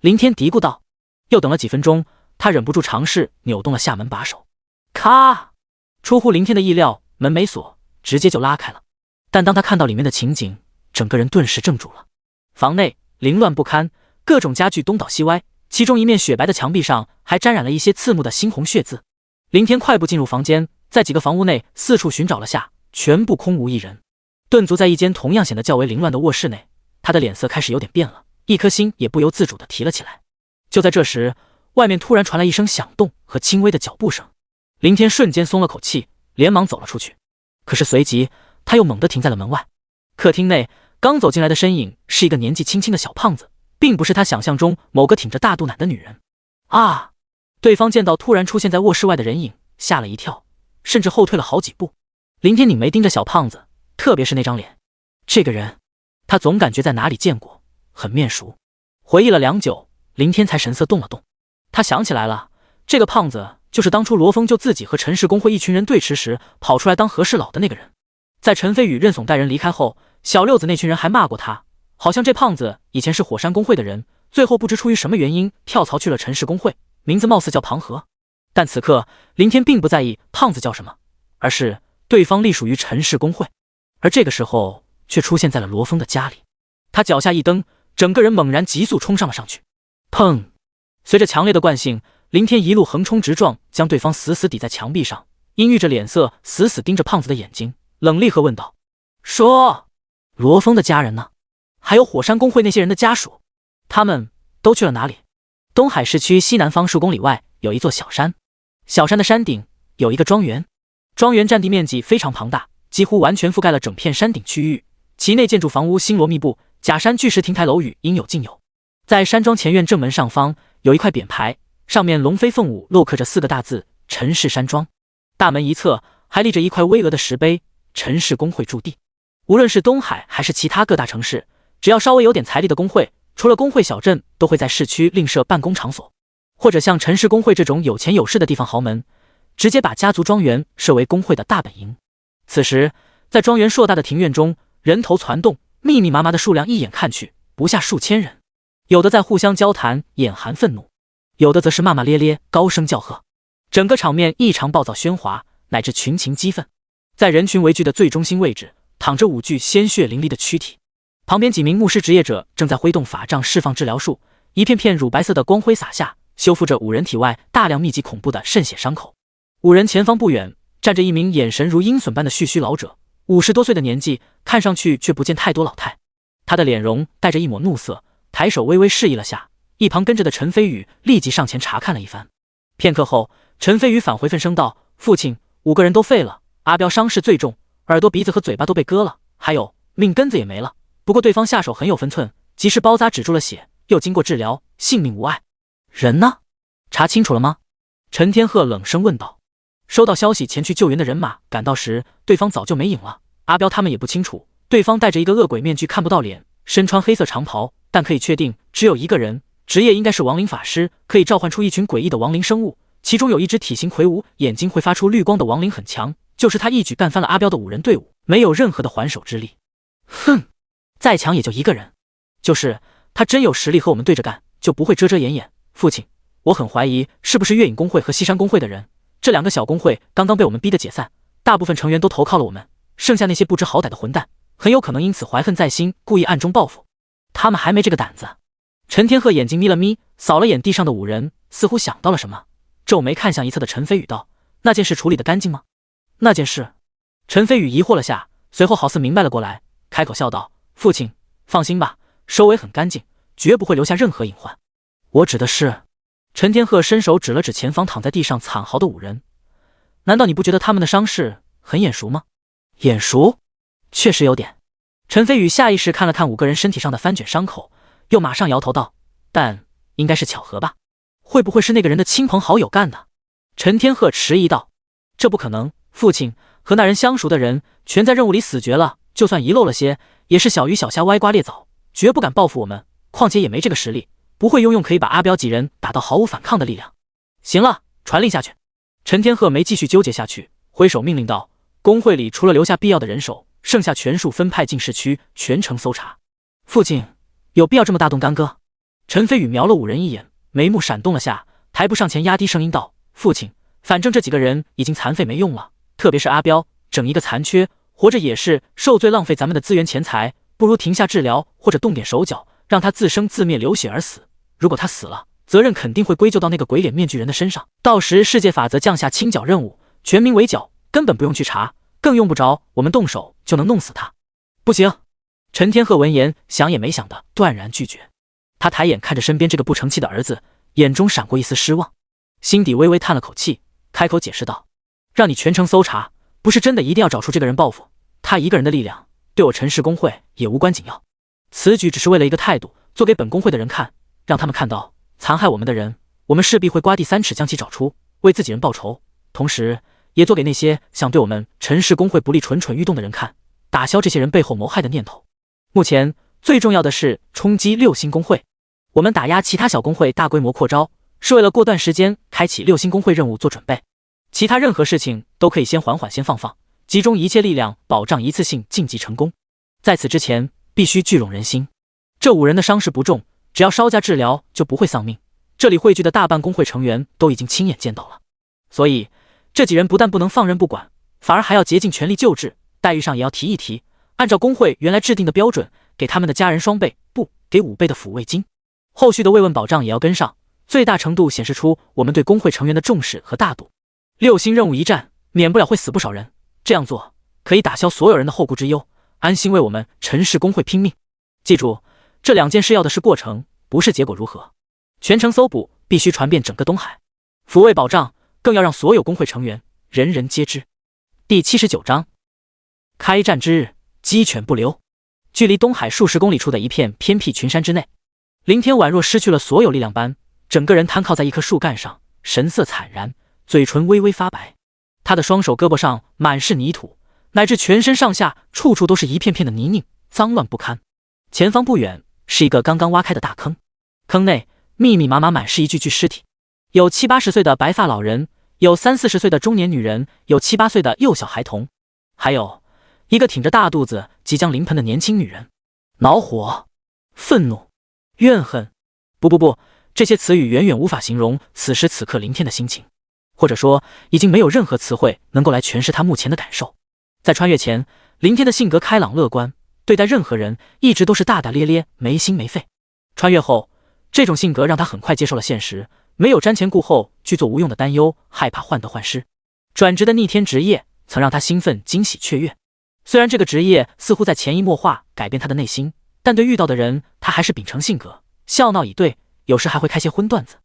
林天嘀咕道。又等了几分钟，他忍不住尝试扭动了下门把手。咔！出乎林天的意料，门没锁，直接就拉开了。但当他看到里面的情景，整个人顿时怔住了。房内凌乱不堪，各种家具东倒西歪，其中一面雪白的墙壁上还沾染了一些刺目的猩红血渍。林天快步进入房间，在几个房屋内四处寻找了下，全部空无一人。顿足在一间同样显得较为凌乱的卧室内，他的脸色开始有点变了，一颗心也不由自主地提了起来。就在这时，外面突然传来一声响动和轻微的脚步声。林天瞬间松了口气，连忙走了出去。可是随即他又猛地停在了门外。客厅内刚走进来的身影是一个年纪轻轻的小胖子，并不是他想象中某个挺着大肚腩的女人。啊！对方见到突然出现在卧室外的人影，吓了一跳，甚至后退了好几步。林天拧眉盯着小胖子，特别是那张脸，这个人他总感觉在哪里见过，很面熟。回忆了良久，林天才神色动了动，他想起来了，这个胖子就是当初罗峰就自己和陈氏工会一群人对峙时跑出来当和事佬的那个人。在陈飞宇认怂带人离开后，小六子那群人还骂过他，好像这胖子以前是火山工会的人，最后不知出于什么原因跳槽去了陈氏工会，名字貌似叫庞和。但此刻林天并不在意胖子叫什么，而是对方隶属于陈氏工会，而这个时候却出现在了罗峰的家里。他脚下一蹬，整个人猛然急速冲上了上去。砰！随着强烈的惯性，林天一路横冲直撞，将对方死死抵在墙壁上，阴郁着脸色死死盯着胖子的眼睛，冷厉喝问道：说，罗峰的家人呢？还有火山工会那些人的家属，他们都去了哪里？东海市区西南方数公里外有一座小山，小山的山顶有一个庄园，庄园占地面积非常庞大，几乎完全覆盖了整片山顶区域，其内建筑房屋星罗密布，假山巨石亭台楼宇应有尽有。在山庄前院正门上方有一块匾牌，上面龙飞凤舞，镂刻着4个大字：陈氏山庄。大门一侧还立着一块巍峨的石碑，陈氏工会驻地。无论是东海还是其他各大城市，只要稍微有点财力的工会，除了工会小镇，都会在市区另设办公场所，或者像陈氏工会这种有钱有势的地方豪门，直接把家族庄园设为工会的大本营。此时，在庄园硕大的庭院中，人头攒动，密密麻麻的数量一眼看去不下数千人，有的在互相交谈，眼含愤怒，有的则是骂骂咧咧，高声叫喝。整个场面异常暴躁喧哗，乃至群情激愤。在人群围聚的最中心位置，躺着5具鲜血淋漓的躯体，旁边几名牧师职业者正在挥动法杖释放治疗术，一片片乳白色的光辉洒下，修复着5人体外大量密集恐怖的渗血伤口。5人前方不远站着一名眼神如鹰隼般的蓄须老者，50多岁的年纪，看上去却不见太多老态。他的脸容带着一抹怒色，抬手微微示意了下，一旁跟着的陈飞宇立即上前查看了一番。片刻后，陈飞宇返回愤声道：父亲，5个人都废了，阿彪伤势最重，耳朵鼻子和嘴巴都被割了，还有命根子也没了。不过对方下手很有分寸，及时包扎止住了血，又经过治疗，性命无碍。人呢？查清楚了吗？陈天鹤冷声问道。收到消息，前去救援的人马赶到时，对方早就没影了。阿彪他们也不清楚，对方戴着一个恶鬼面具，看不到脸，身穿黑色长袍，但可以确定只有一个人，职业应该是亡灵法师，可以召唤出一群诡异的亡灵生物，其中有一只体型魁梧，眼睛会发出绿光的亡灵很强，就是他一举干翻了阿彪的5人队伍，没有任何的还手之力。哼，再强也就一个人，就是他真有实力和我们对着干，就不会遮遮掩掩。父亲，我很怀疑是不是月影工会和西山工会的人，这2个小工会刚刚被我们逼得解散，大部分成员都投靠了我们，剩下那些不知好歹的混蛋，很有可能因此怀恨在心，故意暗中报复。他们还没这个胆子。陈天鹤眼睛眯了眯，扫了眼地上的5人，似乎想到了什么，皱眉看向一侧的陈飞宇道：那件事处理得干净吗？那件事？陈飞宇疑惑了下，随后好似明白了过来，开口笑道：父亲，放心吧，收尾很干净，绝不会留下任何隐患。我指的是……陈天鹤伸手指了指前方躺在地上惨嚎的5人，难道你不觉得他们的伤势很眼熟吗？眼熟？确实有点。陈飞宇下意识看了看5个人身体上的翻卷伤口，又马上摇头道：但应该是巧合吧？会不会是那个人的亲朋好友干的？陈天鹤迟疑道：这不可能，父亲，和那人相熟的人全在任务里死绝了，就算遗漏了些，也是小鱼小虾歪瓜裂枣，绝不敢报复我们。况且也没这个实力，不会用可以把阿彪几人打到毫无反抗的力量。行了，传令下去。陈天鹤没继续纠结下去，挥手命令道：工会里除了留下必要的人手，剩下全数分派进市区，全城搜查。父亲，有必要这么大动干戈？陈飞宇瞄了5人一眼，眉目闪动了下，抬步上前压低声音道：父亲，反正这几个人已经残废没用了，特别是阿彪，整一个残缺，活着也是受罪，浪费咱们的资源钱财，不如停下治疗，或者动点手脚，让他自生自灭，流血而死。如果他死了，责任肯定会归咎到那个鬼脸面具人的身上，到时世界法则降下清剿任务，全民围剿，根本不用去查，更用不着我们动手就能弄死他。不行！陈天鹤闻言想也没想的断然拒绝。他抬眼看着身边这个不成器的儿子，眼中闪过一丝失望，心底微微叹了口气，开口解释道：让你全城搜查，不是真的一定要找出这个人报复，他一个人的力量对我陈氏工会也无关紧要。此举只是为了一个态度，做给本工会的人看，让他们看到残害我们的人，我们势必会刮地3尺将其找出，为自己人报仇，同时也做给那些想对我们陈氏工会不利蠢蠢欲动的人看，打消这些人背后谋害的念头。目前最重要的是冲击6星工会，我们打压其他小工会大规模扩招，是为了过段时间开启6星工会任务做准备，其他任何事情都可以先缓缓，先放放，集中一切力量，保障一次性晋级成功。在此之前，必须聚拢人心。这5人的伤势不重，只要稍加治疗就不会丧命，这里汇聚的大半工会成员都已经亲眼见到了，所以这几人不但不能放任不管，反而还要竭尽全力救治，待遇上也要提一提，按照工会原来制定的标准，给他们的家人双倍，不给5倍的抚慰金。后续的慰问保障也要跟上，最大程度显示出我们对工会成员的重视和大度。6星任务一战，免不了会死不少人，这样做可以打消所有人的后顾之忧，安心为我们陈氏工会拼命。记住，这2件事要的是过程，不是结果如何。全城搜捕必须传遍整个东海，抚慰保障更要让所有工会成员人人皆知。第79章，开战之日，鸡犬不留。距离东海数十公里处的一片偏僻群山之内，林天宛若失去了所有力量般，整个人瘫靠在一棵树干上，神色惨然，嘴唇微微发白。他的双手胳膊上满是泥土，乃至全身上下处处都是一片片的泥泞，脏乱不堪。前方不远是一个刚刚挖开的大坑，坑内密密麻麻满是一具具尸体，有70、80岁的白发老人，有30、40岁的中年女人，有7、8岁的幼小孩童，还有一个挺着大肚子即将临盆的年轻女人。恼火、愤怒、怨恨，不，这些词语远远无法形容此时此刻林天的心情，或者说已经没有任何词汇能够来诠释他目前的感受。在穿越前，林天的性格开朗乐观，对待任何人一直都是大大咧咧，没心没肺。穿越后，这种性格让他很快接受了现实，没有瞻前顾后去做无用的担忧，害怕患得患失。转职的逆天职业曾让他兴奋、惊喜、雀跃。虽然这个职业似乎在潜移默化改变他的内心，但对遇到的人他还是秉承性格，笑闹以对，有时还会开些荤段子。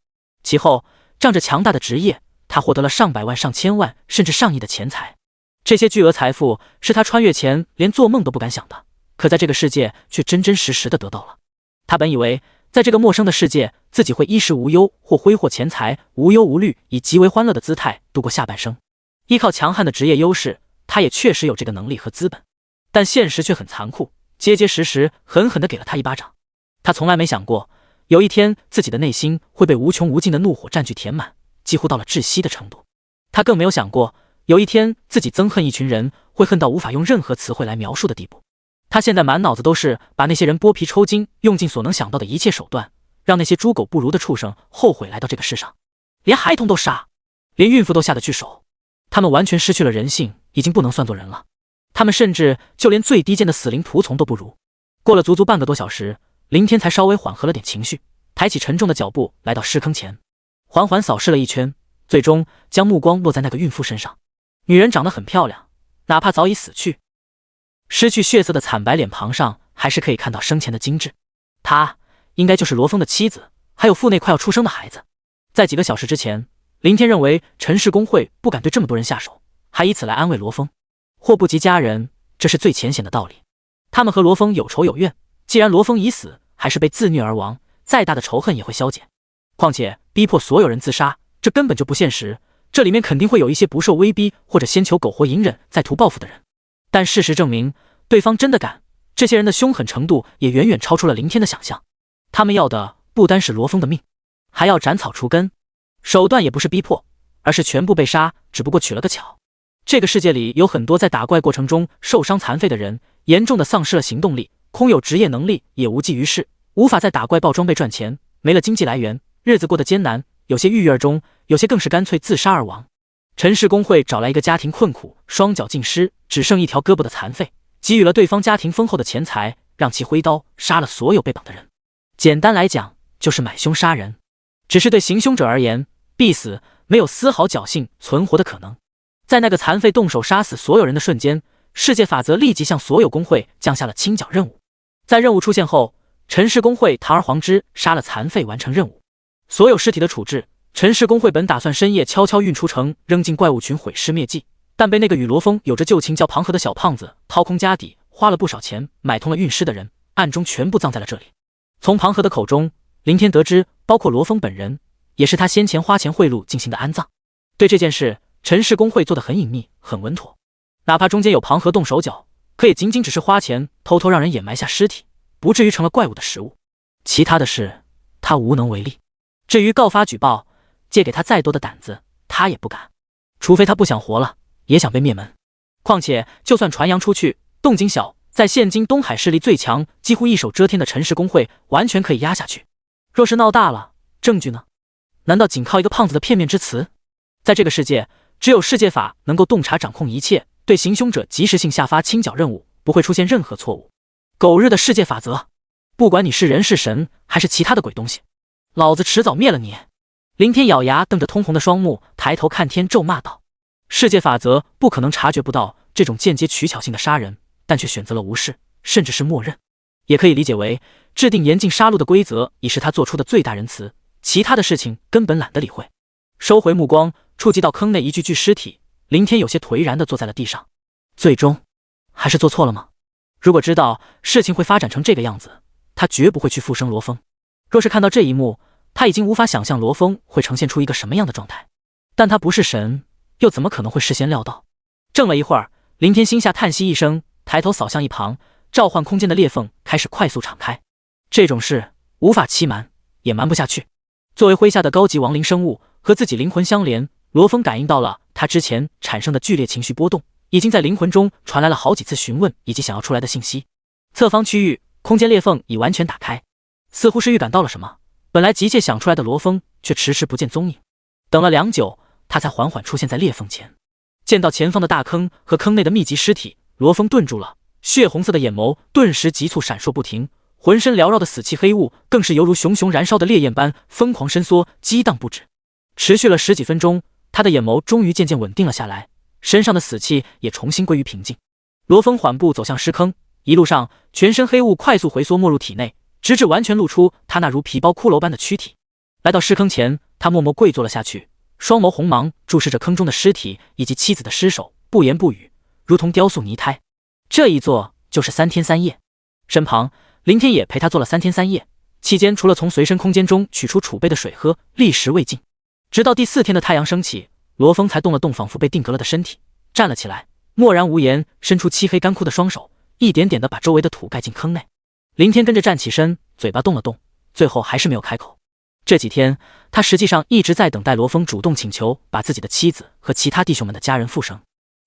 其后仗着强大的职业，他获得了上百万、上千万甚至上亿的钱财。这些巨额财富是他穿越前连做梦都不敢想的，可在这个世界却真真实实的得到了。他本以为在这个陌生的世界，自己会衣食无忧，或挥霍钱财，无忧无虑，以极为欢乐的姿态度过下半生。依靠强悍的职业优势，他也确实有这个能力和资本，但现实却很残酷，结结实实狠狠地给了他一巴掌。他从来没想过，有一天自己的内心会被无穷无尽的怒火占据填满，几乎到了窒息的程度。他更没有想过，有一天自己憎恨一群人，会恨到无法用任何词汇来描述的地步。他现在满脑子都是把那些人剥皮抽筋，用尽所能想到的一切手段，让那些猪狗不如的畜生后悔来到这个世上，连孩童都杀，连孕妇都下得去手。他们完全失去了人性，已经不能算作人了。他们甚至就连最低贱的死灵仆从都不如。过了足足半个多小时，林天才稍微缓和了点情绪，抬起沉重的脚步来到尸坑前，缓缓扫视了一圈，最终将目光落在那个孕妇身上。女人长得很漂亮，哪怕早已死去，失去血色的惨白脸庞上还是可以看到生前的精致。她应该就是罗峰的妻子，还有腹内快要出生的孩子。在几个小时之前，林天认为陈氏工会不敢对这么多人下手，还以此来安慰罗峰。祸不及家人，这是最浅显的道理。他们和罗峰有仇有怨，既然罗峰已死，还是被自虐而亡，再大的仇恨也会消减。况且逼迫所有人自杀，这根本就不现实，这里面肯定会有一些不受威逼或者先求苟活隐忍再图报复的人。但事实证明，对方真的敢，这些人的凶狠程度也远远超出了林天的想象。他们要的不单是罗峰的命，还要斩草除根，手段也不是逼迫，而是全部被杀，只不过取了个巧。这个世界里有很多在打怪过程中受伤残废的人，严重的丧失了行动力，空有职业能力也无济于事，无法在打怪爆装备赚钱，没了经济来源，日子过得艰难，有些郁郁而终，有些更是干脆自杀而亡。陈氏工会找来一个家庭困苦、双脚尽失、只剩一条胳膊的残废，给予了对方家庭丰厚的钱财，让其挥刀杀了所有被绑的人。简单来讲，就是买凶杀人。只是对行凶者而言，必死，没有丝毫侥幸存活的可能。在那个残废动手杀死所有人的瞬间，世界法则立即向所有工会降下了清剿任务。在任务出现后，陈氏工会堂而皇之杀了残废，完成任务。所有尸体的处置，陈氏工会本打算深夜悄悄运出城，扔进怪物群毁尸灭迹，但被那个与罗峰有着旧情叫庞和的小胖子掏空家底，花了不少钱买通了运尸的人，暗中全部葬在了这里。从庞和的口中，林天得知，包括罗峰本人，也是他先前花钱贿赂进行的安葬。对这件事，陈氏工会做得很隐秘，很稳妥，哪怕中间有庞和动手脚，可也仅仅只是花钱偷偷让人掩埋下尸体，不至于成了怪物的食物。其他的事，他无能为力。至于告发举报，借给他再多的胆子，他也不敢，除非他不想活了，也想被灭门。况且，就算传扬出去，动静小，在现今东海势力最强、几乎一手遮天的陈氏工会，完全可以压下去。若是闹大了，证据呢？难道仅靠一个胖子的片面之词？在这个世界，只有世界法能够洞察掌控一切，对行凶者及时性下发清剿任务，不会出现任何错误。狗日的世界法则，不管你是人是神还是其他的鬼东西，老子迟早灭了你！林天咬牙瞪着通红的双目，抬头看天咒骂道：世界法则不可能察觉不到这种间接取巧性的杀人，但却选择了无视，甚至是默认，也可以理解为制定严禁杀戮的规则已是他做出的最大仁慈，其他的事情根本懒得理会。收回目光，触及到坑内一具具尸体，林天有些颓然地坐在了地上。最终还是做错了吗？如果知道事情会发展成这个样子，他绝不会去附身罗峰。若是看到这一幕，他已经无法想象罗峰会呈现出一个什么样的状态。但他不是神，又怎么可能会事先料到？怔了一会儿，林天心下叹息一声，抬头扫向一旁，召唤空间的裂缝开始快速敞开。这种事无法欺瞒，也瞒不下去。作为麾下的高级亡灵生物，和自己灵魂相连，罗峰感应到了他之前产生的剧烈情绪波动，已经在灵魂中传来了好几次询问以及想要出来的信息。侧方区域空间裂缝已完全打开，似乎是预感到了什么，本来急切想出来的罗峰却迟迟不见踪影。等了良久，他才缓缓出现在裂缝前。见到前方的大坑和坑内的密集尸体，罗峰顿住了，血红色的眼眸顿时急促闪烁不停，浑身缭绕的死气黑雾更是犹如熊熊燃烧的烈焰般疯狂伸缩，激荡不止。持续了十几分钟，他的眼眸终于渐渐稳定了下来，身上的死气也重新归于平静。罗峰缓步走向尸坑，一路上全身黑雾快速回缩没入体内，直至完全露出他那如皮包骷髅般的躯体。来到尸坑前，他默默跪坐了下去，双眸红芒注视着坑中的尸体以及妻子的尸首，不言不语，如同雕塑泥胎。这一坐就是3天3夜。身旁林天也陪他坐了3天3夜，期间除了从随身空间中取出储备的水喝，历时未尽。直到第4天的太阳升起，罗峰才动了动仿佛被定格了的身体，站了起来，默然无言，伸出漆黑干枯的双手，一点点地把周围的土盖进坑内。林天跟着站起身，嘴巴动了动，最后还是没有开口。这几天他实际上一直在等待罗峰主动请求把自己的妻子和其他弟兄们的家人复生，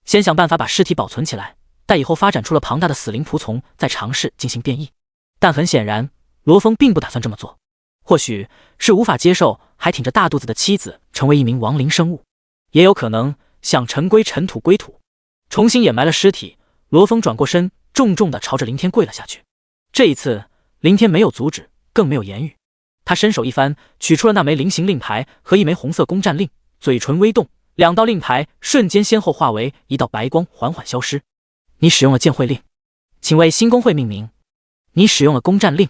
先想办法把尸体保存起来，待以后发展出了庞大的死灵仆从，再尝试进行变异。但很显然，罗峰并不打算这么做，或许是无法接受还挺着大肚子的妻子成为一名亡灵生物，也有可能想尘归尘土归土。重新掩埋了尸体，罗峰转过身，重重地朝着林天跪了下去。这一次林天没有阻止，更没有言语，他伸手一翻，取出了那枚菱形令牌和一枚红色攻占令，嘴唇微动，2道令牌瞬间先后化为一道白光，缓缓消失。你使用了剑会令，请为新工会命名。你使用了攻占令，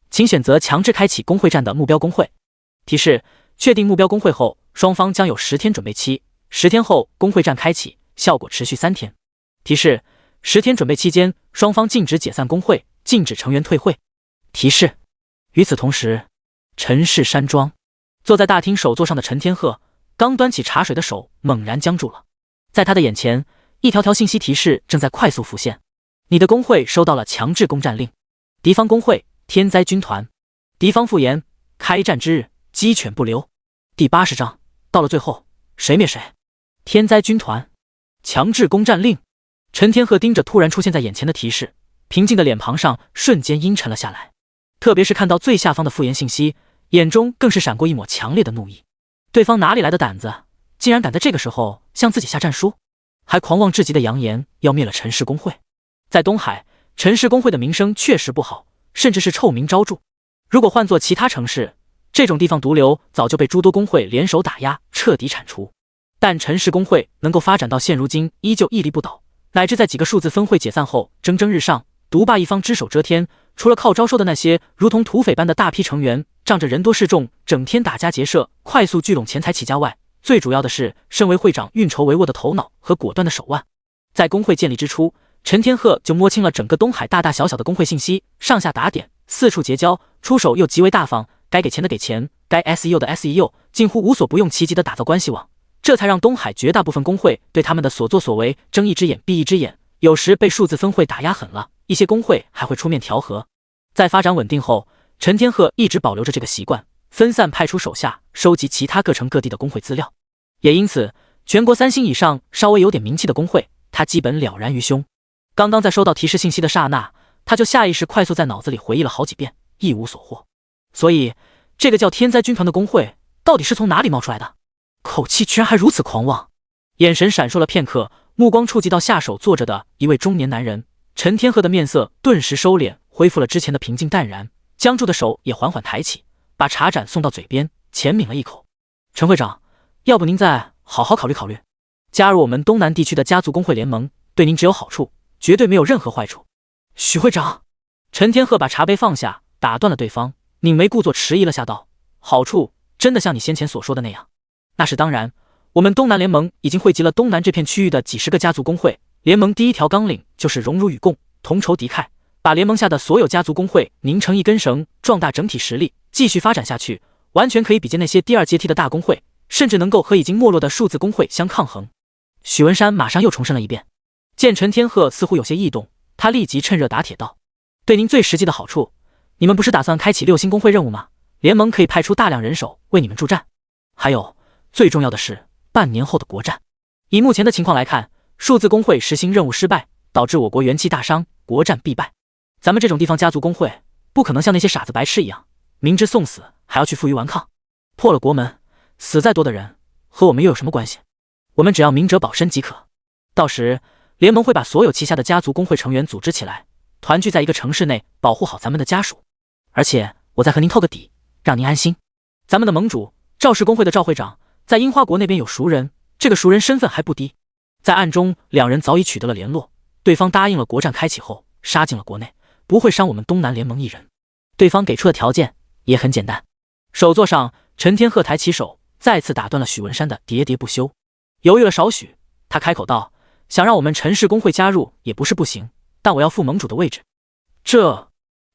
请选择强制开启工会战的目标工会。提示：确定目标工会后，双方将有10天准备期，10天后工会战开启，效果持续3天。提示：10天准备期间，双方禁止解散工会，禁止成员退会。提示：与此同时，陈氏山庄，坐在大厅首座上的陈天鹤，刚端起茶水的手猛然僵住了。在他的眼前，一条条信息提示正在快速浮现。你的工会收到了强制攻占令，敌方工会天灾军团，敌方复言，开战之日，鸡犬不留。第80章，到了最后，谁灭谁？天灾军团，强制攻占令。陈天鹤盯着突然出现在眼前的提示，平静的脸庞上瞬间阴沉了下来。特别是看到最下方的复言信息，眼中更是闪过一抹强烈的怒意。对方哪里来的胆子，竟然敢在这个时候向自己下战书，还狂妄至极的扬言要灭了陈氏公会。在东海，陈氏公会的名声确实不好，甚至是臭名昭著。如果换作其他城市，这种地方毒瘤早就被诸多公会联手打压，彻底铲除。但陈氏公会能够发展到现如今，依旧屹立不倒，乃至在几个数字分会解散后蒸蒸日上，独霸一方，只手遮天。除了靠招收的那些如同土匪般的大批成员，仗着人多势众，整天打家劫舍，快速聚拢钱财起家外，最主要的是身为会长运筹帷幄的头脑和果断的手腕。在公会建立之初，陈天鹤就摸清了整个东海大大小小的公会信息，上下打点，四处结交，出手又极为大方，该给钱的给钱，该 SEO 的 SEO， 近乎无所不用其极的打造关系网，这才让东海绝大部分公会对他们的所作所为睁一只眼闭一只眼。有时被数字分会打压狠了，一些公会还会出面调和。在发展稳定后，陈天鹤一直保留着这个习惯，分散派出手下收集其他各城各地的公会资料，也因此全国3星以上稍微有点名气的公会，他基本了然于胸。刚刚在收到提示信息的刹那，他就下意识快速在脑子里回忆了好几遍，一无所获。所以这个叫天灾军团的公会到底是从哪里冒出来的？口气居然还如此狂妄。眼神闪烁了片刻，目光触及到下手坐着的一位中年男人，陈天鹤的面色顿时收敛，恢复了之前的平静淡然，僵住的手也缓缓抬起，把茶盏送到嘴边，浅抿了一口。陈会长，要不您再好好考虑考虑，加入我们东南地区的家族公会联盟，对您只有好处，绝对没有任何坏处。许会长，陈天鹤把茶杯放下，打断了对方，拧眉故作迟疑了下道：好处真的像你先前所说的那样？那是当然，我们东南联盟已经汇集了东南这片区域的几十个家族公会，联盟第一条纲领就是荣辱与共，同仇敌忾，把联盟下的所有家族公会拧成一根绳，壮大整体实力，继续发展下去，完全可以比肩那些第二阶梯的大公会，甚至能够和已经没落的数字公会相抗衡。许文山马上又重申了一遍。见陈天鹤似乎有些异动，他立即趁热打铁道：对您最实际的好处，你们不是打算开启6星公会任务吗？联盟可以派出大量人手为你们助战。还有最重要的是半年后的国战。以目前的情况来看，数字公会实行任务失败，导致我国元气大伤，国战必败。咱们这种地方家族公会不可能像那些傻子白痴一样，明知送死还要去负隅顽抗。破了国门，死再多的人和我们又有什么关系？我们只要明哲保身即可。到时联盟会把所有旗下的家族公会成员组织起来，团聚在一个城市内，保护好咱们的家属。而且我再和您透个底，让您安心。咱们的盟主赵氏公会的赵会长在樱花国那边有熟人，这个熟人身份还不低。在暗中两人早已取得了联络，对方答应了国战开启后杀进了国内，不会伤我们东南联盟一人。对方给出的条件也很简单。首座上，陈天鹤抬起手，再次打断了许文山的喋喋不休。犹豫了少许，他开口道：想让我们陈氏公会加入也不是不行，但我要副盟主的位置。这……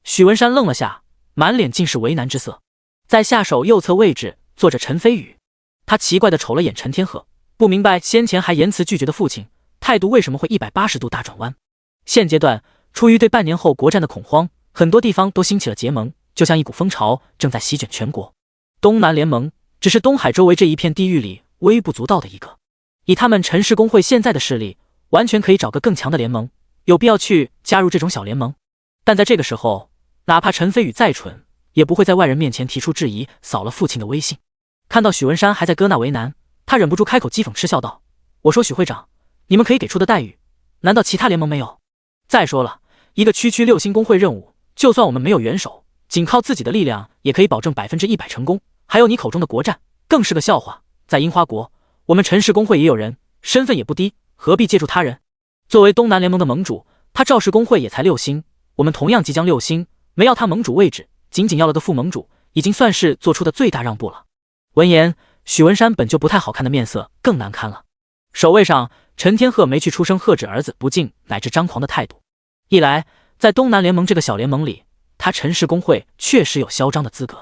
许文山愣了下，满脸尽是为难之色。在下手右侧位置坐着陈飞宇，他奇怪地瞅了眼陈天鹤，不明白先前还言辞拒绝的父亲态度为什么会180度大转弯。现阶段出于对半年后国战的恐慌，很多地方都兴起了结盟，就像一股风潮正在席卷全国。东南联盟只是东海周围这一片地域里微不足道的一个，以他们陈氏公会现在的势力，完全可以找个更强的联盟，有必要去加入这种小联盟。但在这个时候，哪怕陈飞宇再蠢，也不会在外人面前提出质疑，扫了父亲的威信。看到许文山还在搁那为难，他忍不住开口讥讽嗤笑道：我说许会长，你们可以给出的待遇，难道其他联盟没有？再说了，一个区6星公会任务，就算我们没有元首，仅靠自己的力量也可以保证100%成功。还有你口中的国战，更是个笑话。在樱花国，我们陈氏公会也有人，身份也不低，何必借助他人？作为东南联盟的盟主，他赵氏公会也才6星，我们同样即将6星，没要他盟主位置，仅仅要了个副盟主，已经算是做出的最大让步了。闻言，许文山本就不太好看的面色更难堪了。守卫上，陈天鹤没去出声喝止儿子不敬乃至张狂的态度。一来，在东南联盟这个小联盟里，他陈氏公会确实有嚣张的资格；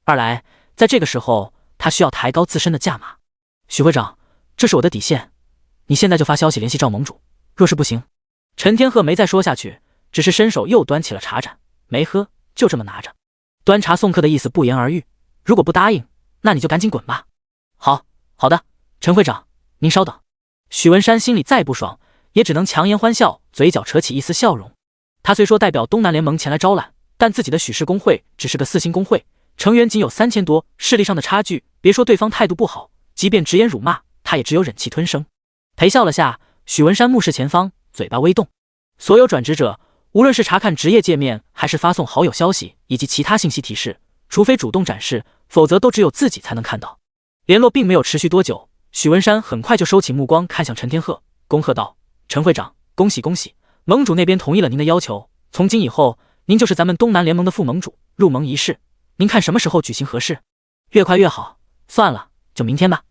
二来，在这个时候，他需要抬高自身的价码。许会长，这是我的底线，你现在就发消息联系赵盟主，若是不行……陈天鹤没再说下去，只是伸手又端起了茶盏，没喝，就这么拿着。端茶送客的意思不言而喻，如果不答应，那你就赶紧滚吧。好的，陈会长，您稍等。许文山心里再不爽，也只能强颜欢笑，嘴角扯起一丝笑容。他虽说代表东南联盟前来招揽，但自己的许氏工会只是个4星工会，成员仅有3000多，势力上的差距，别说对方态度不好，即便直言辱骂，他也只有忍气吞声。陪笑了下，许文山目视前方，嘴巴微动。所有转职者，无论是查看职业界面，还是发送好友消息以及其他信息提示，除非主动展示，否则都只有自己才能看到。联络并没有持续多久，许文山很快就收起目光，看向陈天鹤，恭贺道：“陈会长，恭喜！盟主那边同意了您的要求，从今以后，您就是咱们东南联盟的副盟主。入盟仪式，您看什么时候举行合适？越快越好。算了，就明天吧。”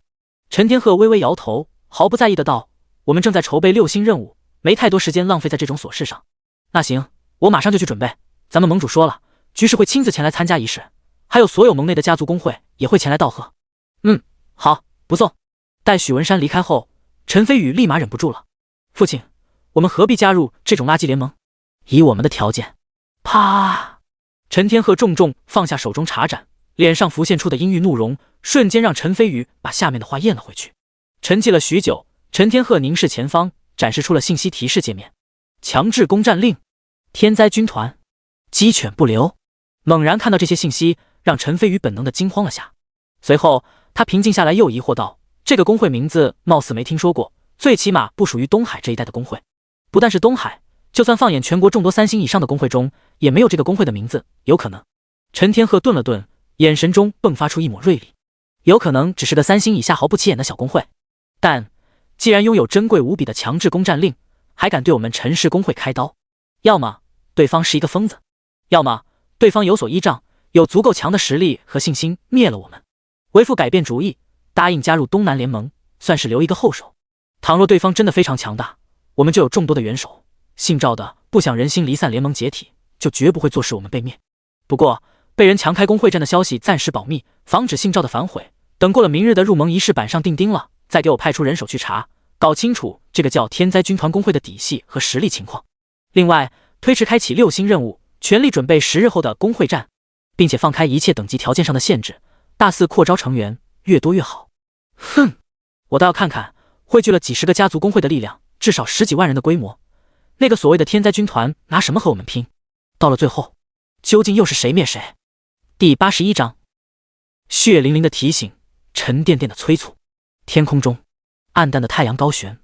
陈天鹤微微摇头，毫不在意的道：“我们正在筹备6星任务，没太多时间浪费在这种琐事上。那行，我马上就去准备。咱们盟主说了，局势会亲自前来参加仪式，还有所有盟内的家族工会也会前来道贺。”“好，不送。”待许文山离开后，陈飞宇立马忍不住了：“父亲，我们何必加入这种垃圾联盟？以我们的条件……”啪！陈天鹤重重放下手中茶盏，脸上浮现出的阴郁怒容，瞬间让陈飞宇把下面的话咽了回去。沉寂了许久，陈天鹤凝视前方，展示出了信息提示界面：强制攻占令，天灾军团，鸡犬不留。猛然看到这些信息，让陈飞宇本能的惊慌了下。随后他平静下来，又疑惑道：“这个工会名字貌似没听说过，最起码不属于东海这一带的工会。不但是东海，就算放眼全国众多3星以上的工会中，也没有这个工会的名字。有可能……”陈天鹤顿了顿，眼神中迸发出一抹锐利。有可能只是个3星以下毫不起眼的小工会，但既然拥有珍贵无比的强制攻占令，还敢对我们陈氏工会开刀，要么对方是一个疯子，要么对方有所依仗，有足够强的实力和信心灭了我们。为父改变主意，答应加入东南联盟，算是留一个后手。倘若对方真的非常强大，我们就有众多的元首。姓赵的不想人心离散，联盟解体，就绝不会坐视我们被灭。不过被人强开工会战的消息暂时保密，防止姓赵的反悔。等过了明日的入盟仪式板上钉钉了，再给我派出人手去查，搞清楚这个叫天灾军团工会的底细和实力情况。另外，推迟开启6星任务，全力准备10日后的工会战，并且放开一切等级条件上的限制，大肆扩招成员，越多越好。哼，我倒要看看汇聚了几十个家族工会的力量，至少10几万人的规模，那个所谓的天灾军团拿什么和我们拼？到了最后，究竟又是谁灭谁？第81章，血淋淋的提醒，沉甸甸的催促。天空中，暗淡的太阳高悬，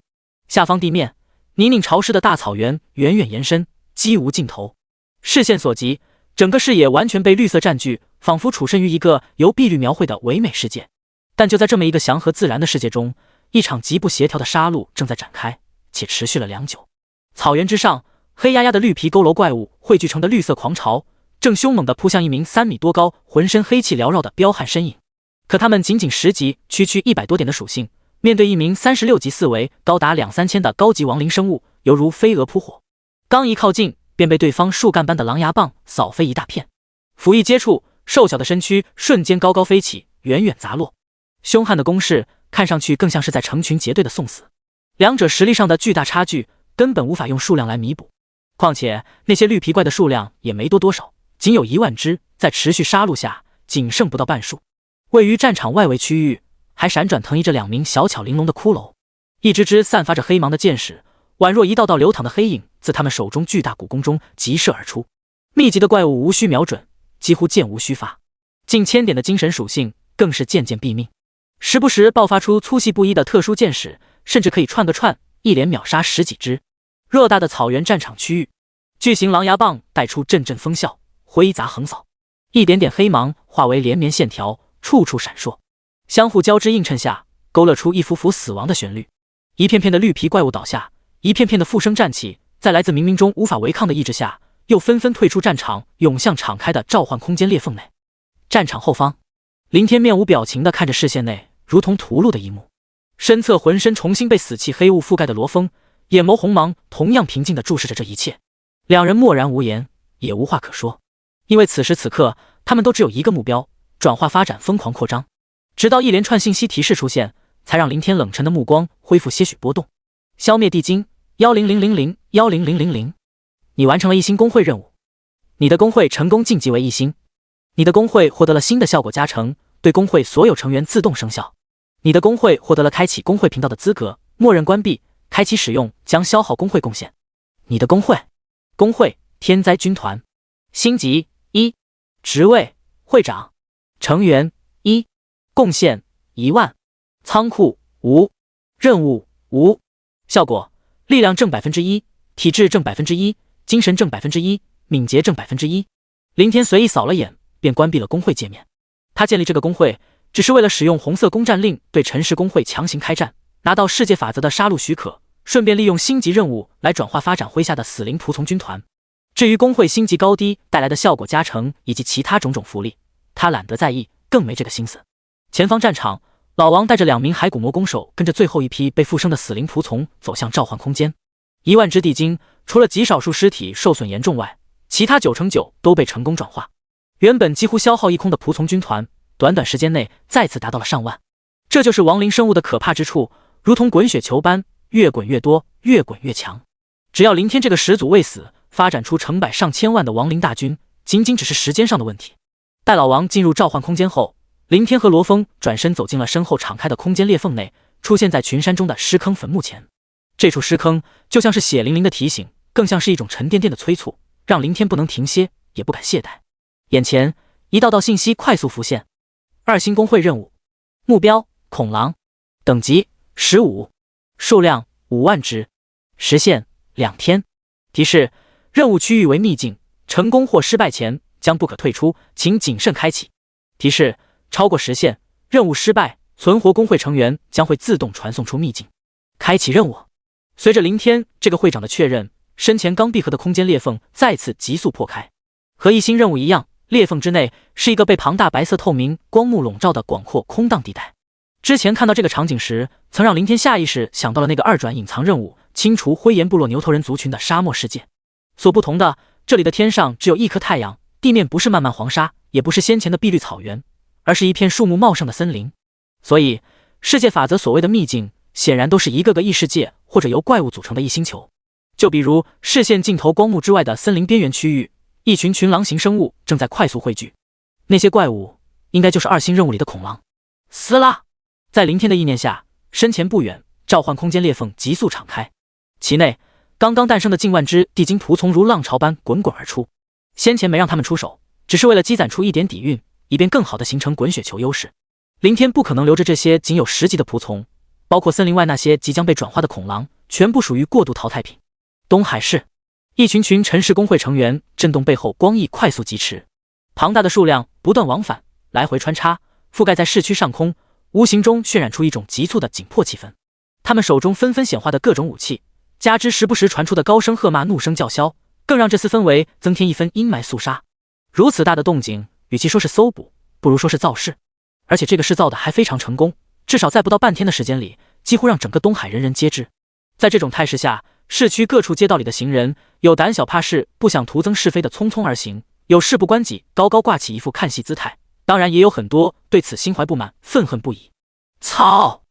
下方地面泥泞潮湿的大草原远远延伸，几无尽头。视线所及，整个视野完全被绿色占据，仿佛处身于一个由碧绿描绘的唯美世界。但就在这么一个祥和自然的世界中，一场极不协调的杀戮正在展开，且持续了良久。草原之上，黑压压的绿皮佝偻怪物汇聚成的绿色狂潮，正凶猛地扑向一名3米多高、浑身黑气缭绕的彪悍身影。可他们仅仅10级，区100多点的属性，面对一名36级4维、高达2、3千的高级亡灵生物，犹如飞蛾扑火。刚一靠近，便被对方树干般的狼牙棒扫飞一大片。甫一接触，瘦小的身躯瞬间高高飞起，远远砸落。凶悍的攻势看上去更像是在成群结队的送死。两者实力上的巨大差距根本无法用数量来弥补。况且那些绿皮怪的数量也没多少，仅有1万只，在持续杀戮下仅剩不到半数。位于战场外围区域还闪转腾移着2名小巧玲珑的骷髅，一只只散发着黑芒的箭矢，宛若一道道流淌的黑影，自他们手中巨大骨弓中急射而出。密集的怪物无需瞄准，几乎箭无虚发，近1000点的精神属性更是件件毙命，时不时爆发出粗细不一的特殊箭矢，甚至可以串个串，一连秒杀10几只。偌大的草原战场区域，巨型狼牙棒带出阵阵风啸，挥砸横扫，一点点黑芒化为连绵线条，处处闪烁，相互交织映衬下，勾勒出一幅幅死亡的旋律。一片片的绿皮怪物倒下，一片片的复生站起，在来自冥冥中无法违抗的意志下，又纷纷退出战场，涌向敞开的召唤空间裂缝内。战场后方，林天面无表情地看着视线内如同屠戮的一幕，身侧浑身重新被死气黑雾覆盖的罗峰，眼眸红芒同样平静地注视着这一切。两人默然无言，也无话可说，因为此时此刻他们都只有一个目标：转化发展，疯狂扩张。直到一连串信息提示出现，才让林天冷沉的目光恢复些许波动。消灭地精10000，1000000，你完成了1星工会任务，你的工会成功晋级为1星。你的工会获得了新的效果加成，对工会所有成员自动生效。你的工会获得了开启工会频道的资格，默认关闭，开启使用将消耗工会贡献。你的工会天灾军团，星级1，职位会长，成员1，贡献10000，仓库无，任务无，效果力量正1%，体质正1%，精神正1%，敏捷正1%。林天随意扫了眼，便关闭了工会界面。他建立这个工会，只是为了使用红色攻占令对陈氏工会强行开战，拿到世界法则的杀戮许可，顺便利用星级任务来转化发展麾下的死灵仆从军团。至于工会星级高低带来的效果加成以及其他种种福利，他懒得在意，更没这个心思。前方战场，老王带着2名骸骨魔弓手，跟着最后一批被复生的死灵仆从走向召唤空间。10000只地精，除了极少数尸体受损严重外，其他99%都被成功转化。原本几乎消耗一空的仆从军团，短短时间内再次达到了上万。这就是亡灵生物的可怕之处，如同滚雪球般，越滚越多，越滚越强。只要林天这个始祖未死，发展出成百上千万的亡灵大军，仅仅只是时间上的问题。待老王进入召唤空间后，林天和罗峰转身走进了身后敞开的空间裂缝内，出现在群山中的尸坑坟墓前。这处尸坑就像是血淋淋的提醒，更像是一种沉甸甸的催促，让林天不能停歇，也不敢懈怠。眼前一道道信息快速浮现：2星工会任务，目标恐狼，等级15，数量50000只，时限2天。提示：任务区域为秘境，成功或失败前将不可退出，请谨慎开启。提示：超过时限，任务失败，存活工会成员将会自动传送出秘境。开启任务。随着林天这个会长的确认，身前刚闭合的空间裂缝再次急速破开。和1星任务一样，裂缝之内是一个被庞大白色透明光幕笼罩的广阔空荡地带。之前看到这个场景时，曾让林天下意识想到了那个2转隐藏任务清除灰岩部落牛头人族群的沙漠世界。所不同的，这里的天上只有一颗太阳，地面不是漫漫黄沙，也不是先前的碧绿草原，而是一片树木茂盛的森林。所以世界法则所谓的秘境，显然都是一个个异世界或者由怪物组成的异星球。就比如视线尽头光幕之外的森林边缘区域，一群群狼形生物正在快速汇聚。那些怪物应该就是2星任务里的恐狼。撕拉！在林天的意念下，身前不远，召唤空间裂缝急速敞开，其内刚刚诞生的近万只地精仆从如浪潮般滚滚而出。先前没让他们出手，只是为了积攒出一点底蕴，以便更好的形成滚雪球优势。林天不可能留着这些仅有10级的仆从，包括森林外那些即将被转化的恐狼，全部属于过渡淘汰品。东海市，一群群陈氏工会成员震动背后光翼快速疾驰，庞大的数量不断往返，来回穿插，覆盖在市区上空，无形中渲染出一种急促的紧迫气氛。他们手中纷纷显化的各种武器，加之时不时传出的高声喝骂、怒声叫嚣，更让这丝氛围增添一分阴霾肃杀。如此大的动静，与其说是搜捕，不如说是造势。而且这个事造的还非常成功，至少在不到半天的时间里，几乎让整个东海人人皆知。在这种态势下，市区各处街道里的行人，有胆小怕事、不想徒增是非的匆匆而行，有事不关己、高高挂起一副看戏姿态，当然也有很多对此心怀不满、愤恨不已。操！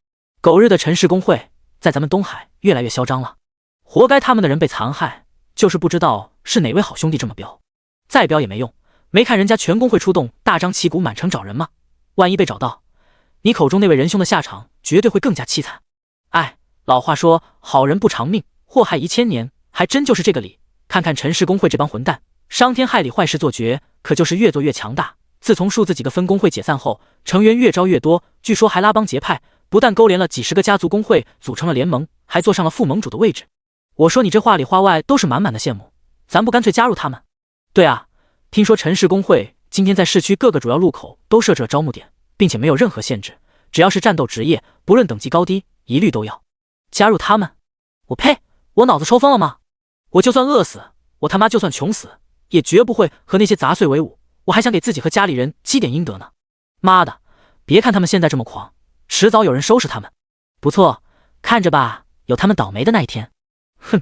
狗日的陈氏工会在咱们东海越来越嚣张了，活该他们的人被残害，就是不知道是哪位好兄弟这么彪。再彪也没用，没看人家全工会出动，大张旗鼓满城找人吗？万一被找到，你口中那位仁兄的下场绝对会更加凄惨。哎，老话说好人不长命，祸害1000年，还真就是这个理。看看陈氏工会这帮混蛋，伤天害理、坏事做绝，可就是越做越强大。自从数字几个分工会解散后，成员越招越多，据说还拉帮结派，不但勾连了几10个家族工会组成了联盟，还坐上了副盟主的位置。我说你这话里话外都是满满的羡慕，咱不干脆加入他们？对啊，听说陈氏工会今天在市区各个主要路口都设置了招募点，并且没有任何限制，只要是战斗职业，不论等级高低，一律都要加入他们。我呸！我脑子抽风了吗？我就算饿死，我他妈就算穷死，也绝不会和那些杂碎为伍。我还想给自己和家里人积点阴德呢。妈的，别看他们现在这么狂，迟早有人收拾他们。不错，看着吧，有他们倒霉的那一天。哼，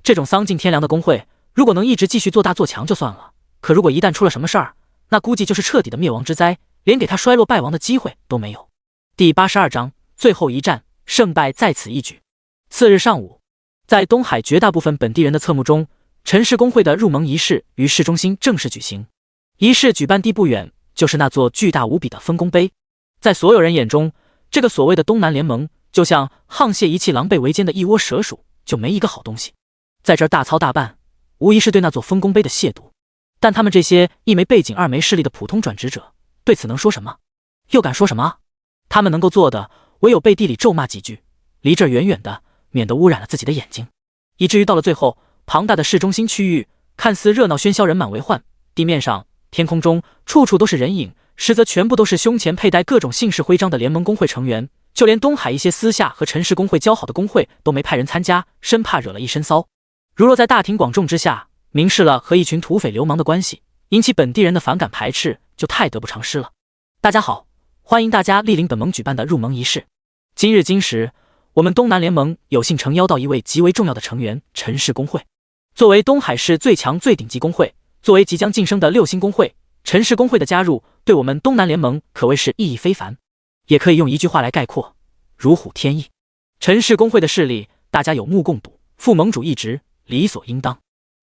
这种丧尽天良的工会，如果能一直继续做大做强就算了，可如果一旦出了什么事儿，那估计就是彻底的灭亡之灾，连给他衰落败亡的机会都没有。第82章最后一战，胜败在此一举。次日上午，在东海绝大部分本地人的侧目中，陈氏工会的入盟仪式于市中心正式举行。仪式举办地不远，就是那座巨大无比的分工碑。在所有人眼中，这个所谓的东南联盟就像沆瀣一气、狼狈为奸的一窝蛇鼠，就没一个好东西。在这儿大操大办，无疑是对那座分工碑的亵渎。但他们这些一没背景二没势力的普通转职者，对此能说什么？又敢说什么？他们能够做的，唯有背地里咒骂几句，离这儿远远的，免得污染了自己的眼睛。以至于到了最后，庞大的市中心区域看似热闹喧嚣，人满为患，地面上、天空中处处都是人影，实则全部都是胸前佩戴各种姓氏徽章的联盟工会成员。就连东海一些私下和陈氏工会交好的工会都没派人参加，生怕惹了一身骚。如若在大庭广众之下明示了和一群土匪流氓的关系，引起本地人的反感排斥，就太得不偿失了。大家好，欢迎大家莅临本盟举办的入盟仪式。今日今时，我们东南联盟有幸诚邀到一位极为重要的成员——陈氏工会。作为东海市最强最顶级工会，作为即将晋升的6星工会，陈氏工会的加入对我们东南联盟可谓是意义非凡，也可以用一句话来概括：如虎添翼。陈氏工会的势力，大家有目共睹，副盟主一职理所应当。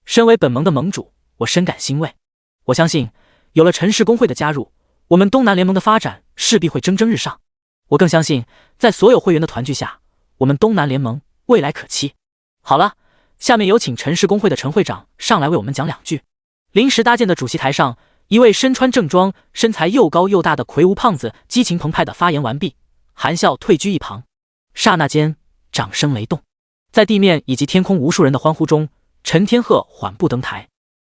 身为本盟的盟主，我深感欣慰。我相信，有了陈氏工会的加入，我们东南联盟的发展势必会蒸蒸日上。我更相信，在所有会员的团聚下，我们东南联盟未来可期。好了，下面有请陈氏工会的陈会长上来为我们讲两句。临时搭建的主席台上，一位身穿正装、身材又高又大的魁梧胖子激情澎湃地发言完毕，含笑退居一旁。刹那间，掌声雷动，在地面以及天空无数人的欢呼中，陈天鹤缓步登台。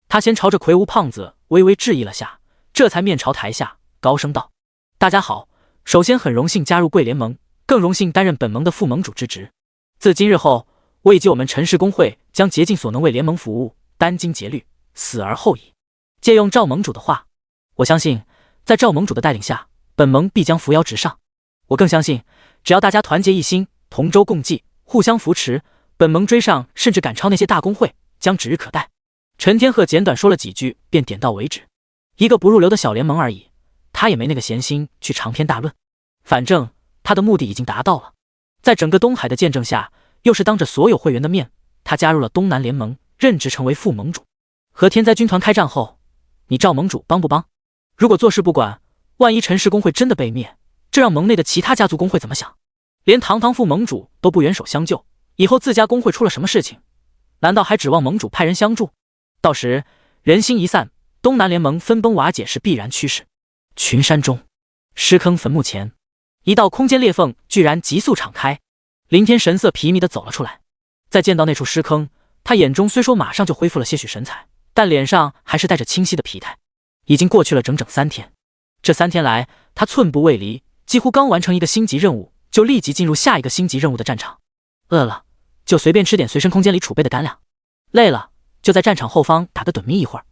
他先朝着魁梧胖子微微致意了下，这才面朝台下高声道：“大家好，首先很荣幸加入贵联盟，更荣幸担任本盟的副盟主之职。自今日后，我以及我们陈氏工会将竭尽所能为联盟服务，殚精竭虑，死而后已。”借用赵盟主的话，我相信在赵盟主的带领下，本盟必将扶摇直上。我更相信，只要大家团结一心，同舟共济，互相扶持，本盟追上甚至赶超那些大工会，将指日可待。陈天鹤简短说了几句，便点到为止。一个不入流的小联盟而已，他也没那个闲心去长篇大论。反正他的目的已经达到了。在整个东海的见证下，又是当着所有会员的面，他加入了东南联盟，任职成为副盟主。和天灾军团开战后，你赵盟主帮不帮？如果坐视不管，万一陈氏工会真的被灭，这让盟内的其他家族工会怎么想？连堂堂副盟主都不援手相救，以后自家工会出了什么事情，难道还指望盟主派人相助？到时人心一散，东南联盟分崩瓦解是必然趋势。群山中，尸坑坟墓前，一道空间裂缝居然急速敞开，林天神色疲靡地走了出来。在见到那处尸坑，他眼中虽说马上就恢复了些许神采，但脸上还是带着清晰的疲态。已经过去了整整3天，这3天来，他寸步未离，几乎刚完成一个星级任务，就立即进入下一个星级任务的战场。饿了，就随便吃点随身空间里储备的干粮；累了，就在战场后方打个盹眯一会儿。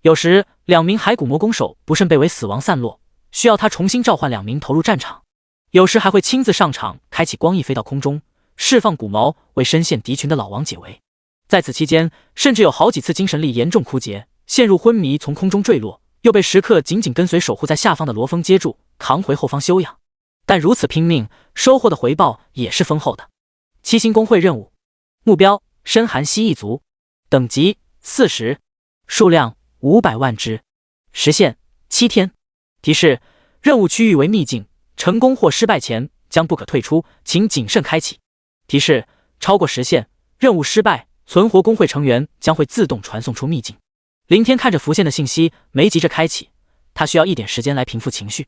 有时2名骸骨魔攻手不慎被围死亡散落，需要他重新召唤2名投入战场。有时还会亲自上场，开启光翼飞到空中，释放骨矛为深陷敌群的老王解围。在此期间，甚至有好几次精神力严重枯竭，陷入昏迷，从空中坠落，又被时刻紧紧跟随守护在下方的罗峰接住，扛回后方休养。但如此拼命，收获的回报也是丰厚的。7星工会任务目标：深寒蜥蜴族，等级40，数量500万只，时限7天。提示：任务区域为秘境，成功或失败前将不可退出，请谨慎开启。提示：超过时限，任务失败，存活工会成员将会自动传送出秘境。林天看着浮现的信息，没急着开启，他需要一点时间来平复情绪，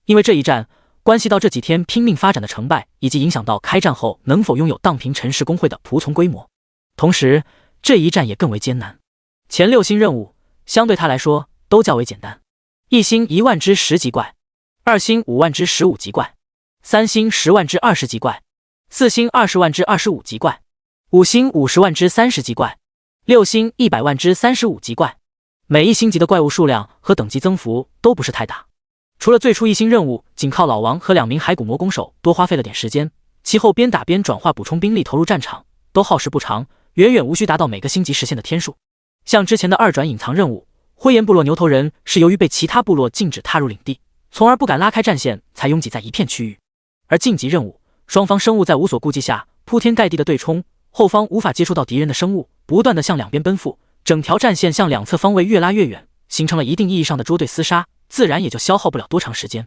因为这一战关系到这几天拼命发展的成败，以及影响到开战后能否拥有荡平陈氏工会的仆从规模。同时，这一战也更为艰难。前6星任务相对他来说都较为简单，1星1万只10级怪，2星5万只15级怪，3星10万只20级怪，4星20万只25级怪，5星50万只30级怪，6星100万只35级怪。每一星级的怪物数量和等级增幅都不是太大，除了最初1星任务仅靠老王和2名骸骨魔攻手多花费了点时间，其后边打边转化补充兵力投入战场都耗时不长，远远无需达到每个星级实现的天数。像之前的2转隐藏任务，灰岩部落牛头人是由于被其他部落禁止踏入领地，从而不敢拉开战线，才拥挤在一片区域。而晋级任务，双方生物在无所顾忌下铺天盖地的对冲，后方无法接触到敌人的生物，不断的向两边奔赴，整条战线向两侧方位越拉越远，形成了一定意义上的捉对厮杀，自然也就消耗不了多长时间。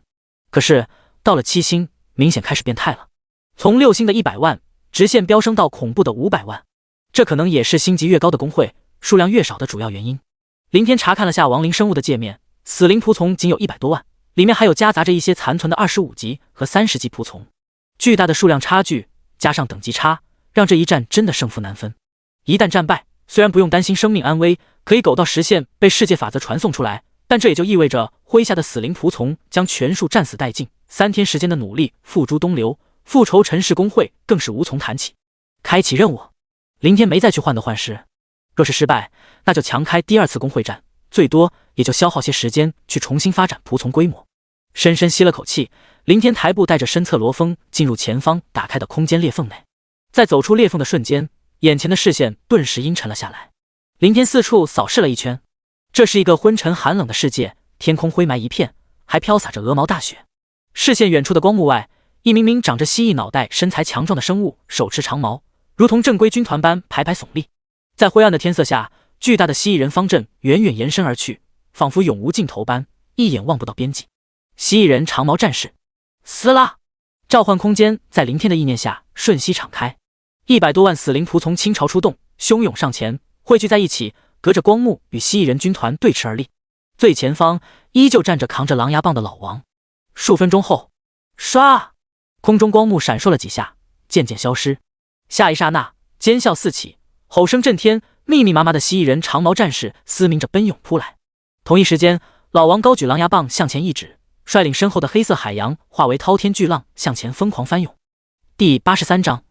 可是到了7星，明显开始变态了，从6星的100万直线飙升到恐怖的500万，这可能也是星级越高的工会数量越少的主要原因。林天查看了下亡灵生物的界面，死灵仆从仅有100多万，里面还有夹杂着一些残存的25级和30级仆从，巨大的数量差距加上等级差，让这一战真的胜负难分。一旦战败，虽然不用担心生命安危，可以苟到实现被世界法则传送出来，但这也就意味着麾下的死灵仆从将全数战死殆尽，3天时间的努力付诸东流，复仇陈氏工会更是无从谈起。开启任务，林天没再去患得患失，若是失败，那就强开第2次工会战，最多也就消耗些时间去重新发展仆从规模。深深吸了口气，林天抬步带着身侧罗峰进入前方打开的空间裂缝内。在走出裂缝的瞬间，眼前的视线顿时阴沉了下来。林天四处扫视了一圈，这是一个昏沉寒冷的世界，天空灰霾一片，还飘洒着鹅毛大雪。视线远处的光幕外，一名名长着蜥蜴脑袋、身材强壮的生物，手持长矛，如同正规军团般排排耸立。在灰暗的天色下，巨大的蜥蜴人方阵远远延伸而去，仿佛永无尽头般，一眼望不到边际。蜥蜴人长矛战士，撕拉！召唤空间在林天的意念下瞬息敞开，100多万死灵仆从倾巢出动，汹涌上前，汇聚在一起，隔着光幕与蜥蜴人军团对峙而立。最前方依旧站着扛着狼牙棒的老王。数分钟后，唰！空中光幕闪烁了几下，渐渐消失。下一刹那，尖啸四起，吼声震天，密密麻麻的蜥蜴人长矛战士嘶鸣着奔涌扑来。同一时间，老王高举狼牙棒向前一指，率领身后的黑色海洋化为滔天巨浪，向前疯狂翻涌。第83章，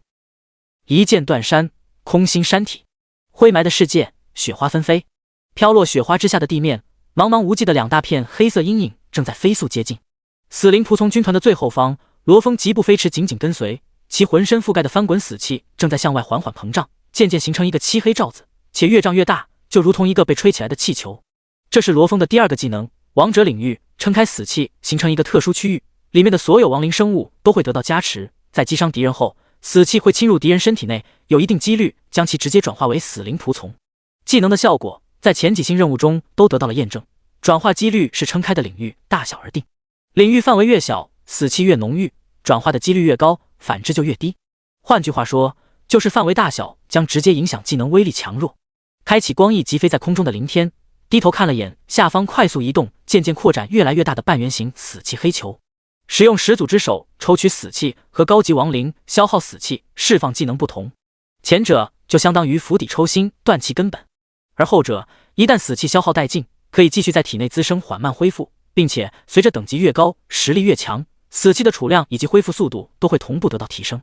一剑断山，空心山体。灰霾的世界，雪花纷飞，飘落雪花之下的地面，茫茫无际的2大片黑色阴影正在飞速接近。死灵仆从军团的最后方，罗峰疾步飞驰，紧紧跟随，其浑身覆盖的翻滚死气正在向外缓缓膨胀，渐渐形成一个漆黑罩子，且越胀越大，就如同一个被吹起来的气球。这是罗峰的第2个技能，王者领域，撑开死气，形成一个特殊区域，里面的所有亡灵生物都会得到加持，在击伤敌人后，死气会侵入敌人身体内，有一定几率将其直接转化为死灵仆从。技能的效果在前几星任务中都得到了验证，转化几率是撑开的领域大小而定，领域范围越小，死气越浓郁，转化的几率越高，反之就越低。换句话说，就是范围大小将直接影响技能威力强弱。开启光翼疾飞在空中的林天低头看了眼下方快速移动、渐渐扩展越来越大的半圆形死气黑球，使用始祖之手抽取死气和高级亡灵消耗死气释放技能不同，前者就相当于釜底抽薪断其根本，而后者一旦死气消耗殆尽，可以继续在体内滋生缓慢恢复，并且随着等级越高，实力越强，死气的储量以及恢复速度都会同步得到提升。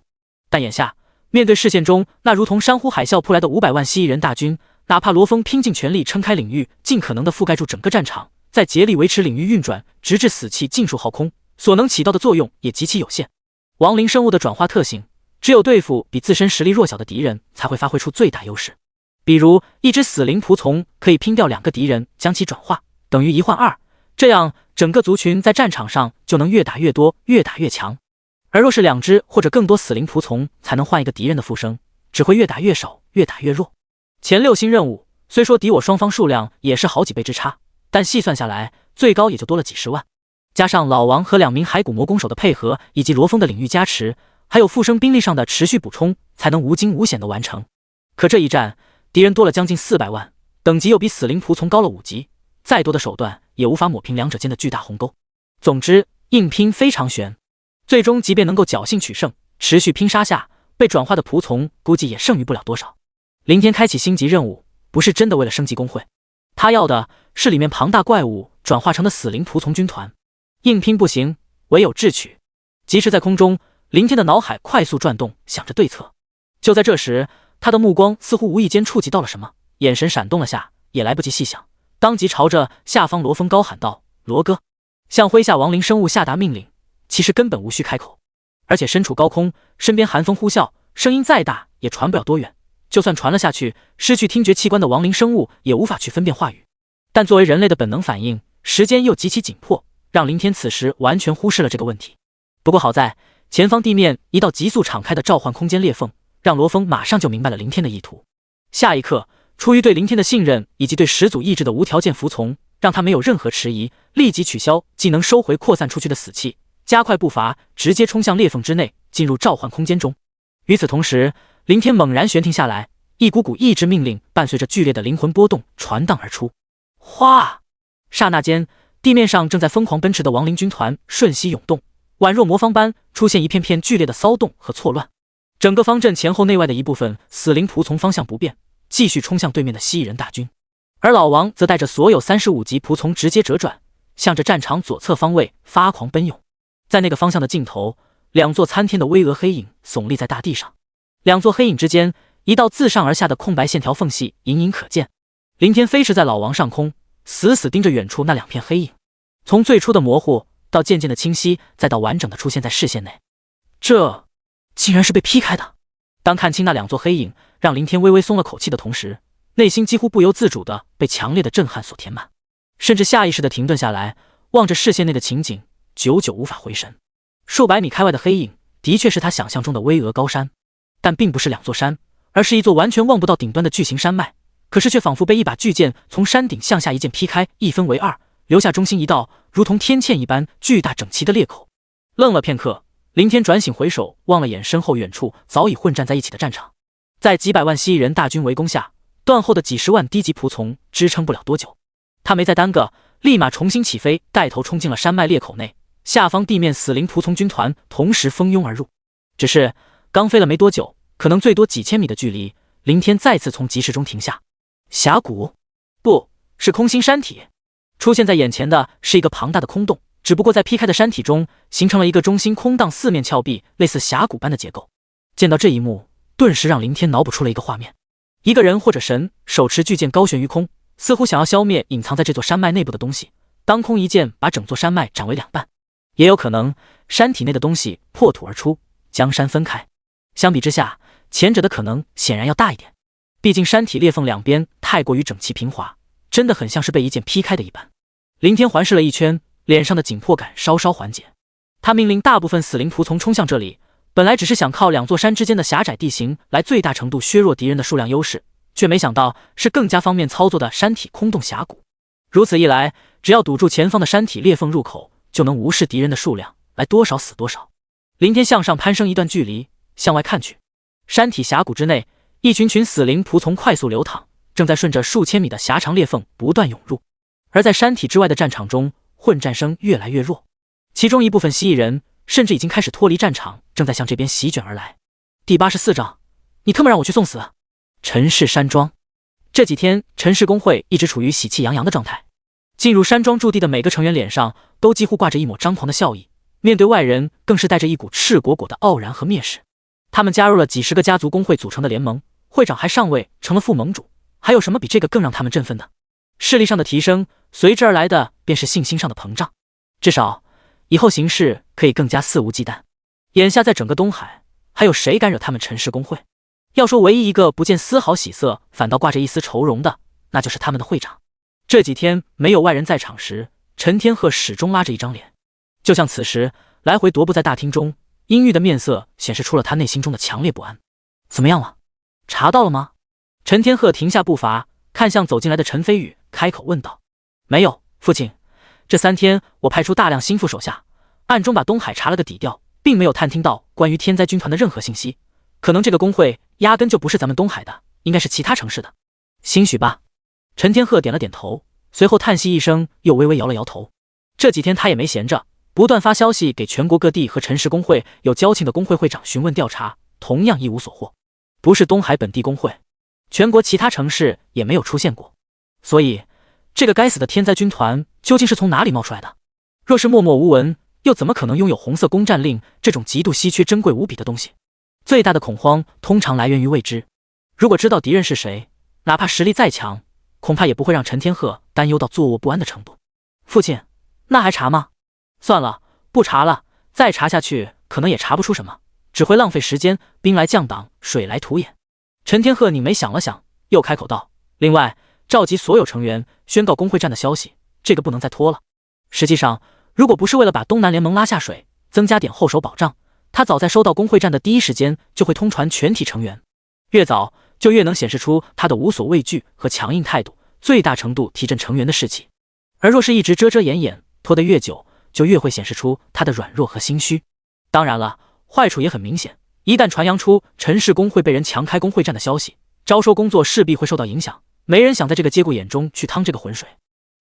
但眼下面对视线中那如同山呼海啸扑来的500万蜥蜴人大军，哪怕罗峰拼尽全力撑开领域，尽可能的覆盖住整个战场，再竭力维持领域运转，直至死气尽数耗空，所能起到的作用也极其有限。亡灵生物的转化特性，只有对付比自身实力弱小的敌人才会发挥出最大优势。比如一只死灵仆从可以拼掉2个敌人，将其转化，等于1换2，这样整个族群在战场上就能越打越多，越打越强。而若是2只或者更多死灵仆从才能换一个敌人的复生，只会越打越少，越打越弱。前6星任务虽说敌我双方数量也是好几倍之差，但细算下来最高也就多了几十万，加上老王和2名骸骨魔攻手的配合，以及罗峰的领域加持，还有复生兵力上的持续补充，才能无惊无险的完成。可这一战敌人多了将近400万，等级又比死灵仆从高了5级，再多的手段也无法抹平2者间的巨大鸿沟。总之硬拼非常悬，最终即便能够侥幸取胜，持续拼杀下，被转化的仆从估计也剩余不了多少。林天开启星级任务不是真的为了升级工会，他要的是里面庞大怪物转化成的死灵仆从军团。硬拼不行，唯有智取。疾驰在空中，林天的脑海快速转动，想着对策。就在这时，他的目光似乎无意间触及到了什么，眼神闪动了下，也来不及细想，当即朝着下方罗峰高喊道：“罗哥！”向麾下亡灵生物下达命令，其实根本无需开口，而且身处高空，身边寒风呼啸，声音再大也传不了多远，就算传了下去，失去听觉器官的亡灵生物也无法去分辨话语。但作为人类的本能反应，时间又极其紧迫，让林天此时完全忽视了这个问题。不过好在前方地面一道急速敞开的召唤空间裂缝，让罗峰马上就明白了林天的意图。下一刻，出于对林天的信任以及对始祖意志的无条件服从，让他没有任何迟疑，立即取消技能，收回扩散出去的死气，加快步伐，直接冲向裂缝之内，进入召唤空间中。与此同时，凌天猛然悬停下来，一股股意志命令伴随着剧烈的灵魂波动传荡而出。哗！刹那间，地面上正在疯狂奔驰的亡灵军团瞬息涌动，宛若魔方般出现一片片剧烈的骚动和错乱。整个方阵前后内外的一部分死灵仆从方向不变，继续冲向对面的蜥蜴人大军，而老王则带着所有35级仆从直接折转，向着战场左侧方位发狂奔涌。在那个方向的尽头，两座参天的巍峨黑影耸立在大地上，两座黑影之间，一道自上而下的空白线条缝隙隐隐可见。凌天飞驰在老王上空，死死盯着远处那两片黑影，从最初的模糊到渐渐的清晰，再到完整的出现在视线内。这竟然是被劈开的！当看清那两座黑影，让凌天微微松了口气的同时，内心几乎不由自主地被强烈的震撼所填满，甚至下意识地停顿下来，望着视线内的情景，久久无法回神。数百米开外的黑影的确是他想象中的巍峨高山，但并不是两座山，而是一座完全望不到顶端的巨型山脉，可是却仿佛被一把巨剑从山顶向下一剑劈开，一分为二，留下中心一道如同天堑一般巨大整齐的裂口。愣了片刻，凌天转醒回首，望了眼身后远处早已混战在一起的战场。在几百万蜥蜴人大军围攻下，断后的几十万低级仆从支撑不了多久。他没再耽搁，立马重新起飞，带头冲进了山脉裂口内。下方地面死灵仆从军团同时蜂拥而入。只是刚飞了没多久，可能最多几千米的距离，凌天再次从疾驰中停下。峡谷？不是空心山体。出现在眼前的是一个庞大的空洞，只不过在劈开的山体中形成了一个中心空荡四面峭壁，类似峡谷般的结构。见到这一幕，顿时让凌天脑补出了一个画面：一个人或者神手持巨剑高悬于空，似乎想要消灭隐藏在这座山脉内部的东西，当空一剑把整座山脉斩为两半。也有可能山体内的东西破土而出，将山分开。相比之下，前者的可能显然要大一点，毕竟山体裂缝两边太过于整齐平滑，真的很像是被一剑劈开的一般。凌天环视了一圈，脸上的紧迫感稍稍缓解。他命令大部分死灵仆从冲向这里，本来只是想靠两座山之间的狭窄地形来最大程度削弱敌人的数量优势，却没想到是更加方便操作的山体空洞峡谷。如此一来，只要堵住前方的山体裂缝入口，就能无视敌人的数量，来多少死多少。凌天向上攀升一段距离，向外看去，山体峡谷之内，一群群死灵仆从快速流淌，正在顺着数千米的狭长裂缝不断涌入。而在山体之外的战场中，混战声越来越弱，其中一部分蜥蜴人甚至已经开始脱离战场，正在向这边席卷而来。第84章，你他妈让我去送死！陈氏山庄。这几天，陈氏工会一直处于喜气洋洋的状态。进入山庄驻地的每个成员脸上都几乎挂着一抹张狂的笑意，面对外人更是带着一股赤果果的傲然和蔑视。他们加入了几十个家族工会组成的联盟，会长还上位成了副盟主，还有什么比这个更让他们振奋的？势力上的提升，随之而来的便是信心上的膨胀。至少以后行事可以更加肆无忌惮。眼下在整个东海，还有谁敢惹他们陈氏工会？要说唯一一个不见丝毫喜色，反倒挂着一丝愁容的，那就是他们的会长。这几天没有外人在场时，陈天鹤始终拉着一张脸，就像此时来回踱步在大厅中，阴郁的面色显示出了他内心中的强烈不安。怎么样了？查到了吗？陈天鹤停下步伐，看向走进来的陈飞宇，开口问道。没有，父亲，这3天我派出大量心腹手下，暗中把东海查了个底调，并没有探听到关于天灾军团的任何信息，可能这个工会压根就不是咱们东海的，应该是其他城市的。兴许吧。陈天鹤点了点头，随后叹息一声，又微微摇了摇头。这几天他也没闲着，不断发消息给全国各地和陈氏工会有交情的工会会长询问调查，同样一无所获。不是东海本地工会，全国其他城市也没有出现过。所以这个该死的天灾军团究竟是从哪里冒出来的？若是默默无闻，又怎么可能拥有红色攻占令这种极度稀缺珍贵无比的东西？最大的恐慌通常来源于未知。如果知道敌人是谁，哪怕实力再强，恐怕也不会让陈天鹤担忧到坐卧不安的程度。父亲，那还查吗？算了，不查了，再查下去可能也查不出什么，只会浪费时间，兵来将挡，水来土掩。陈天鹤拧眉想了想，又开口道，另外召集所有成员，宣告工会战的消息，这个不能再拖了。实际上，如果不是为了把东南联盟拉下水，增加点后手保障，他早在收到工会战的第一时间就会通传全体成员，越早就越能显示出他的无所畏惧和强硬态度，最大程度提振成员的士气。而若是一直遮遮掩掩，拖得越久，就越会显示出他的软弱和心虚。当然了，坏处也很明显，一旦传扬出陈氏工会被人强开工会战的消息，招收工作势必会受到影响，没人想在这个节骨眼中去趟这个浑水。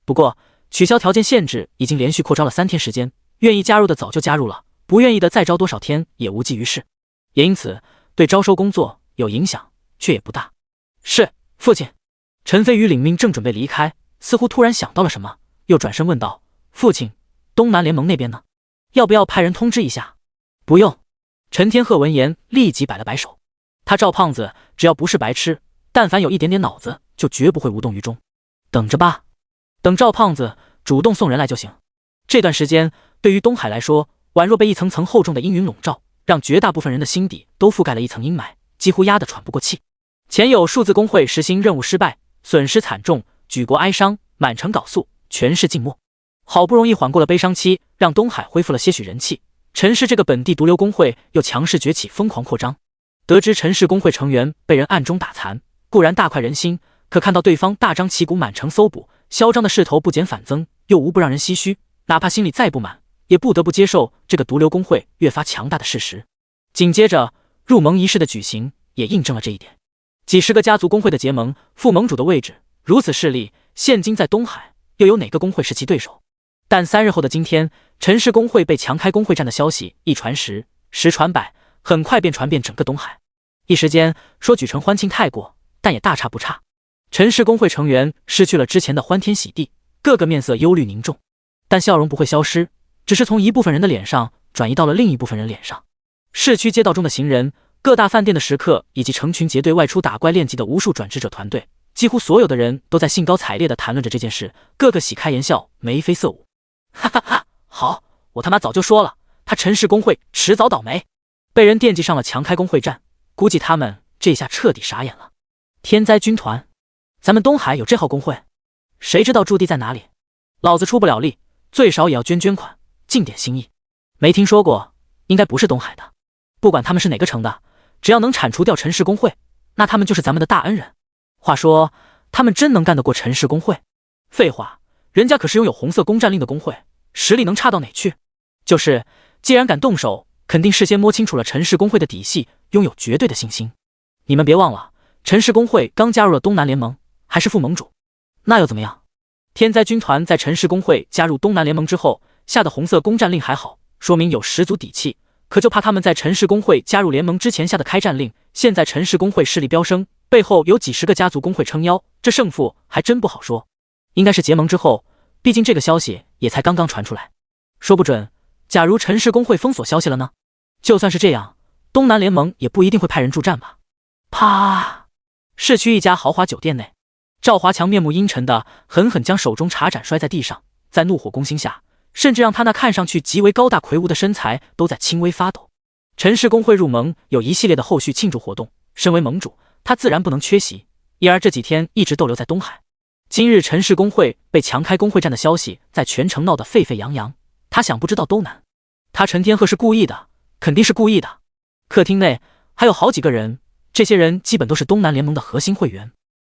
不过，取消条件限制已经连续扩招了3天时间，愿意加入的早就加入了，不愿意的再招多少天也无济于事，也因此对招收工作有影响，却也不大。是，父亲。陈飞宇领命正准备离开，似乎突然想到了什么，又转身问道：“父亲，东南联盟那边呢？要不要派人通知一下？”不用。陈天鹤闻言立即摆了摆手，他赵胖子只要不是白痴，但凡有一点点脑子，就绝不会无动于衷。等着吧，等赵胖子主动送人来就行。这段时间对于东海来说，宛若被一层层厚重的阴云笼罩，让绝大部分人的心底都覆盖了一层阴霾，几乎压得喘不过气。前有数字工会实行任务失败，损失惨重，举国哀伤，满城缟素，全市静默。好不容易缓过了悲伤期，让东海恢复了些许人气，陈氏这个本地毒瘤工会又强势崛起，疯狂扩张。得知陈氏工会成员被人暗中打残，固然大快人心，可看到对方大张旗鼓满城搜捕，嚣张的势头不减反增，又无不让人唏嘘。哪怕心里再不满，也不得不接受这个毒瘤工会越发强大的事实。紧接着，入盟仪式的举行也印证了这一点。几十个家族工会的结盟，副盟主的位置如此势力，现今在东海又有哪个工会是其对手？但3日后的今天，陈氏工会被强开工会战的消息一传十，十传百，很快便传遍整个东海。一时间说举城欢庆太过，但也大差不差。陈氏工会成员失去了之前的欢天喜地，个个面色忧虑凝重，但笑容不会消失，只是从一部分人的脸上转移到了另一部分人脸上。市区街道中的行人，各大饭店的食客，以及成群结队外出打怪练级的无数转职者团队，几乎所有的人都在兴高采烈地谈论着这件事，个个喜开颜笑，眉飞色舞。哈哈哈，好，我他妈早就说了，他陈氏工会迟早倒霉，被人惦记上了强开工会战，估计他们这下彻底傻眼了。天灾军团，咱们东海有这号工会？谁知道驻地在哪里？老子出不了力，最少也要捐款，尽点心意。没听说过，应该不是东海的。不管他们是哪个城的，只要能铲除掉陈氏工会，那他们就是咱们的大恩人。话说，他们真能干得过陈氏工会？废话，人家可是拥有红色攻占令的工会，实力能差到哪去？就是，既然敢动手，肯定事先摸清楚了陈氏工会的底细，拥有绝对的信心。你们别忘了，陈氏工会刚加入了东南联盟，还是副盟主。那又怎么样？天灾军团在陈氏工会加入东南联盟之后，下的红色攻占令还好，说明有十足底气。可就怕他们在陈氏工会加入联盟之前下的开战令，现在陈氏工会势力飙升，背后有几十个家族工会撑腰，这胜负还真不好说。应该是结盟之后，毕竟这个消息也才刚刚传出来，说不准，假如陈氏工会封锁消息了呢？就算是这样，东南联盟也不一定会派人助战吧。啪！市区一家豪华酒店内，赵华强面目阴沉的狠狠将手中茶盏摔在地上，在怒火攻心下，甚至让他那看上去极为高大魁梧的身材都在轻微发抖。陈氏工会入盟有一系列的后续庆祝活动，身为盟主，他自然不能缺席。因而这几天一直逗留在东海。今日陈氏工会被强开工会战的消息在全城闹得沸沸扬扬，他想不知道都难。他陈天鹤是故意的，肯定是故意的。客厅内还有好几个人，这些人基本都是东南联盟的核心会员。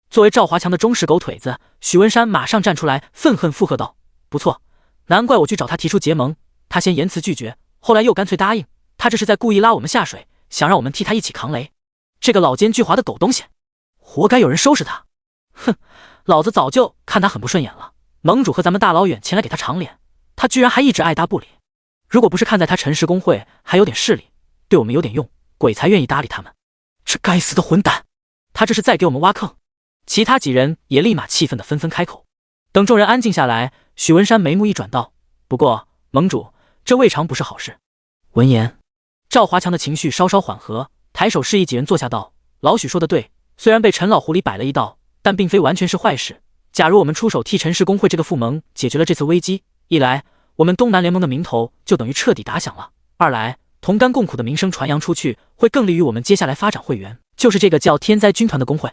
作为赵华强的忠实狗腿子，许文山马上站出来愤恨附和道：“不错，难怪我去找他提出结盟，他先言辞拒绝，后来又干脆答应，他这是在故意拉我们下水，想让我们替他一起扛雷。这个老奸巨猾的狗东西，活该有人收拾他。哼，老子早就看他很不顺眼了，盟主和咱们大老远前来给他长脸，他居然还一直爱搭不理。如果不是看在他陈氏工会还有点势力，对我们有点用，鬼才愿意搭理他们。这该死的混蛋，他这是在给我们挖坑。”其他几人也立马气愤的纷纷开口。等众人安静下来，许文山眉目一转道：“不过盟主，这未尝不是好事。”闻言，赵华强的情绪稍稍缓和，抬手示意几人坐下道：“老许说的对，虽然被陈老狐狸摆了一道，但并非完全是坏事。假如我们出手替陈氏工会这个副盟解决了这次危机，一来我们东南联盟的名头就等于彻底打响了，二来同甘共苦的名声传扬出去，会更利于我们接下来发展会员，就是这个叫天灾军团的工会。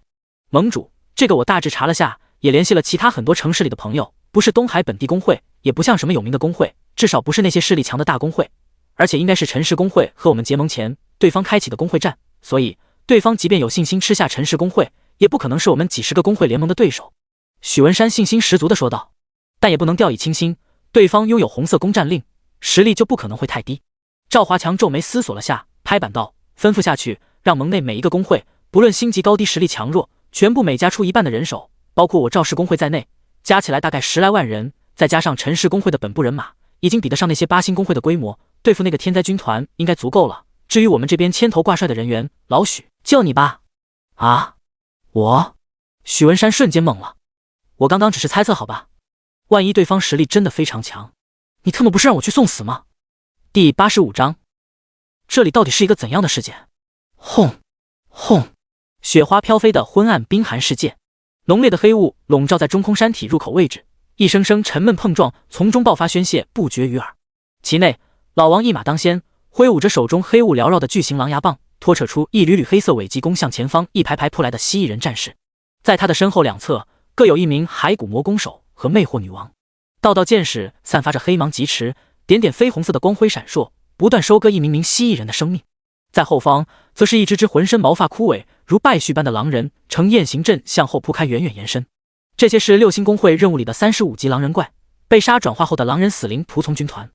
盟主，这个我大致查了下，也联系了其他很多城市里的朋友，不是东海本地工会，也不像什么有名的工会，至少不是那些势力强的大工会，而且应该是陈氏工会和我们结盟前对方开启的工会战，所以对方即便有信心吃下陈氏工会，也不可能是我们几十个工会联盟的对手。”许文山信心十足地说道。但也不能掉以轻心，对方拥有红色攻占令，实力就不可能会太低。赵华强皱眉思索了下，拍板道：“吩咐下去，让盟内每一个工会，不论星级高低实力强弱，全部每家出一半的人手，包括我赵氏工会在内，加起来大概10来万人，再加上陈氏工会的本部人马，已经比得上那些8星工会的规模，对付那个天灾军团应该足够了。至于我们这边牵头挂帅的人员，老许，就你吧。”啊，我？许文山瞬间懵了。我刚刚只是猜测好吧，万一对方实力真的非常强，你特么不是让我去送死吗？第85章，这里到底是一个怎样的世界？轰轰！雪花飘飞的昏暗冰寒世界，浓烈的黑雾笼罩在中空山体入口位置，一声声沉闷碰撞从中爆发宣泄，不绝于耳。其内，老王一马当先，挥舞着手中黑雾缭绕的巨型狼牙棒，拖扯出一缕缕黑色尾击攻向前方一排排扑来的蜥蜴人战士。在他的身后两侧，各有一名骸骨魔弓手和魅惑女王。道道剑矢散发着黑芒疾驰，点点绯红色的光辉闪烁，不断收割一名名蜥蜴人的生命。在后方，则是一只只浑身毛发枯萎如败絮般的狼人，呈雁行阵向后铺开，远远延伸。这些是6星工会任务里的35级狼人怪，被杀转化后的狼人死灵仆从军团。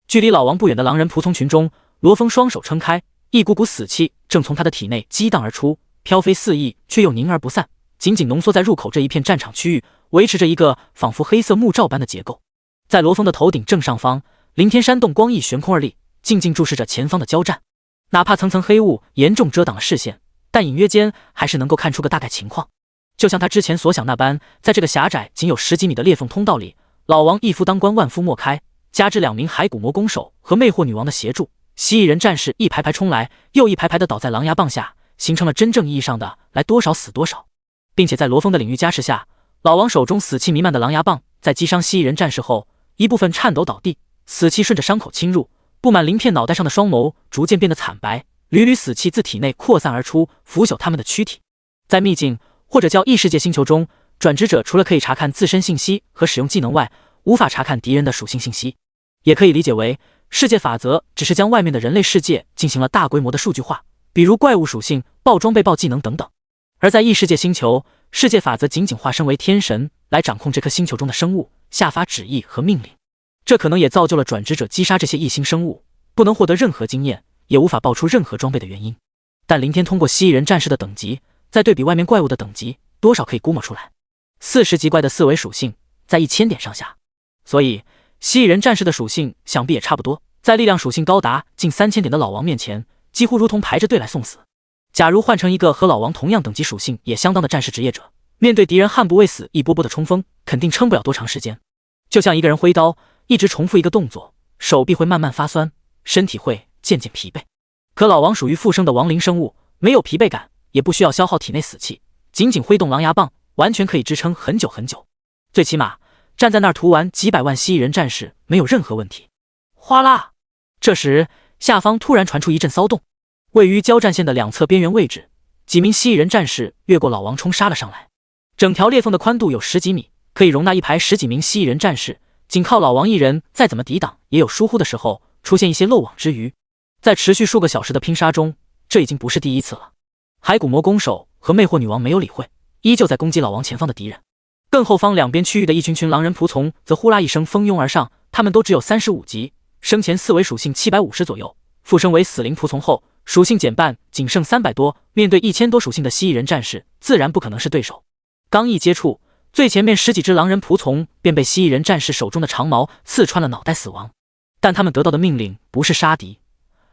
距离老王不远的狼人仆从群中，罗峰双手撑开，一股股死气正从他的体内激荡而出，飘飞四溢，却又凝而不散，紧紧浓缩在入口这一片战场区域，维持着一个仿佛黑色幕罩般的结构。在罗峰的头顶正上方，凌天山洞光翼悬空而立，静静注视着前方的交战。哪怕层层黑雾严重遮挡了视线，但隐约间还是能够看出个大概情况。就像他之前所想那般，在这个狭窄仅有10几米的裂缝通道里，老王一夫当关万夫莫开，加之2名骸骨魔弓手和魅惑女王的协助，蜥蜴人战士一排排冲来，又一排排的倒在狼牙棒下，形成了真正意义上的来多少死多少。并且在罗峰的领域加持下，老王手中死气弥漫的狼牙棒在击伤蜥蜴人战士后，一部分颤抖倒地，死气顺着伤口侵入，布满鳞片脑袋上的双眸逐渐变得惨白，缕缕死气自体内扩散而出，腐朽他们的躯体。在秘境或者叫异世界星球中，转职者除了可以查看自身信息和使用技能外，无法查看敌人的属性信息，也可以理解为世界法则只是将外面的人类世界进行了大规模的数据化，比如怪物属性、爆装备、爆技能等等。而在异世界星球，世界法则仅仅化身为天神来掌控这颗星球中的生物，下发旨意和命令。这可能也造就了转职者击杀这些异星生物不能获得任何经验，也无法爆出任何装备的原因。但凌天通过蜥蜴人战士的等级，再对比外面怪物的等级，多少可以估摸出来，40级怪的4维属性在1000点上下，所以蜥蜴人战士的属性想必也差不多，在力量属性高达近3000点的老王面前，几乎如同排着队来送死。假如换成一个和老王同样等级属性也相当的战士职业者，面对敌人悍不畏死一波波的冲锋，肯定撑不了多长时间。就像一个人挥刀一直重复一个动作，手臂会慢慢发酸，身体会渐渐疲惫。可老王属于复生的亡灵生物，没有疲惫感，也不需要消耗体内死气，仅仅挥动狼牙棒，完全可以支撑很久很久。最起码站在那儿屠完几百万蜥蜴人战士没有任何问题。哗啦！这时下方突然传出一阵骚动，位于交战线的两侧边缘位置，几名蜥蜴人战士越过老王冲杀了上来。整条裂缝的宽度有10几米，可以容纳一排10几名蜥蜴人战士，仅靠老王一人再怎么抵挡，也有疏忽的时候出现一些漏网之鱼。在持续数个小时的拼杀中，这已经不是第一次了。骸骨魔弓手和魅惑女王没有理会，依旧在攻击老王前方的敌人。更后方两边区域的一群群狼人仆从则呼啦一声蜂拥而上，他们都只有35级，生前4维属性750左右，复生为死灵仆从后属性减半，仅剩300多，面对1000多属性的蜥蜴人战士，自然不可能是对手。刚一接触，最前面10几只狼人仆从便被蜥蜴人战士手中的长矛刺穿了脑袋死亡。但他们得到的命令不是杀敌，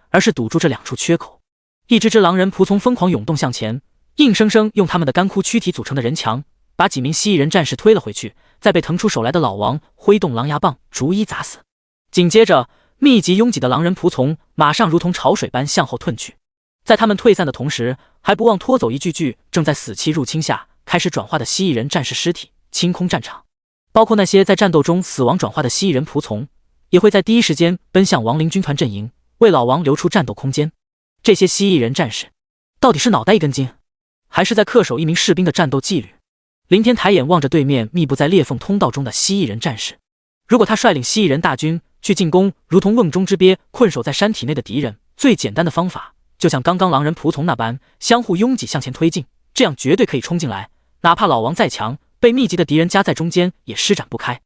而是堵住这两处缺口。一只只狼人仆从疯狂涌动向前，硬生生用他们的干枯躯体组成的人墙把几名蜥蜴人战士推了回去，再被腾出手来的老王挥动狼牙棒逐一砸死。紧接着密集拥挤的狼人仆从马上如同潮水般向后退去，在他们退散的同时，还不忘拖走一具具正在死气入侵下开始转化的蜥蜴人战士尸体，清空战场。包括那些在战斗中死亡转化的蜥蜴人仆从，也会在第一时间奔向亡灵军团阵营，为老王留出战斗空间。这些蜥蜴人战士到底是脑袋一根筋，还是在恪守一名士兵的战斗纪律？林天抬眼望着对面密布在裂缝通道中的蜥蜴人战士，如果他率领蜥蜴人大军去进攻如同瓮中之鳖困守在山体内的敌人，最简单的方法就像刚刚狼人仆从那般，相互拥挤向前推进，这样绝对可以冲进来，哪怕老王再强，被密集的敌人夹在中间也施展不开。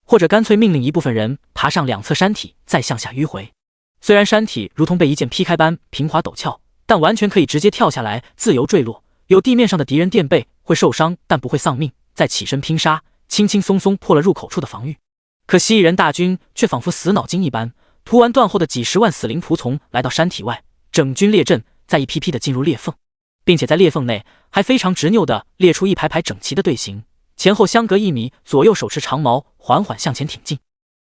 或者干脆命令一部分人爬上两侧山体，再向下迂回。虽然山体如同被一剑劈开般平滑陡峭，但完全可以直接跳下来，自由坠落。有地面上的敌人垫背，会受伤，但不会丧命。再起身拼杀，轻轻松松破了入口处的防御。可蜥蜴人大军却仿佛死脑筋一般，屠完断后的几十万死灵仆从来到山体外，整军列阵，再一批批的进入裂缝，并且在裂缝内还非常执拗地列出一排排整齐的队形，前后相隔1米，左右手持长矛，缓缓向前挺进。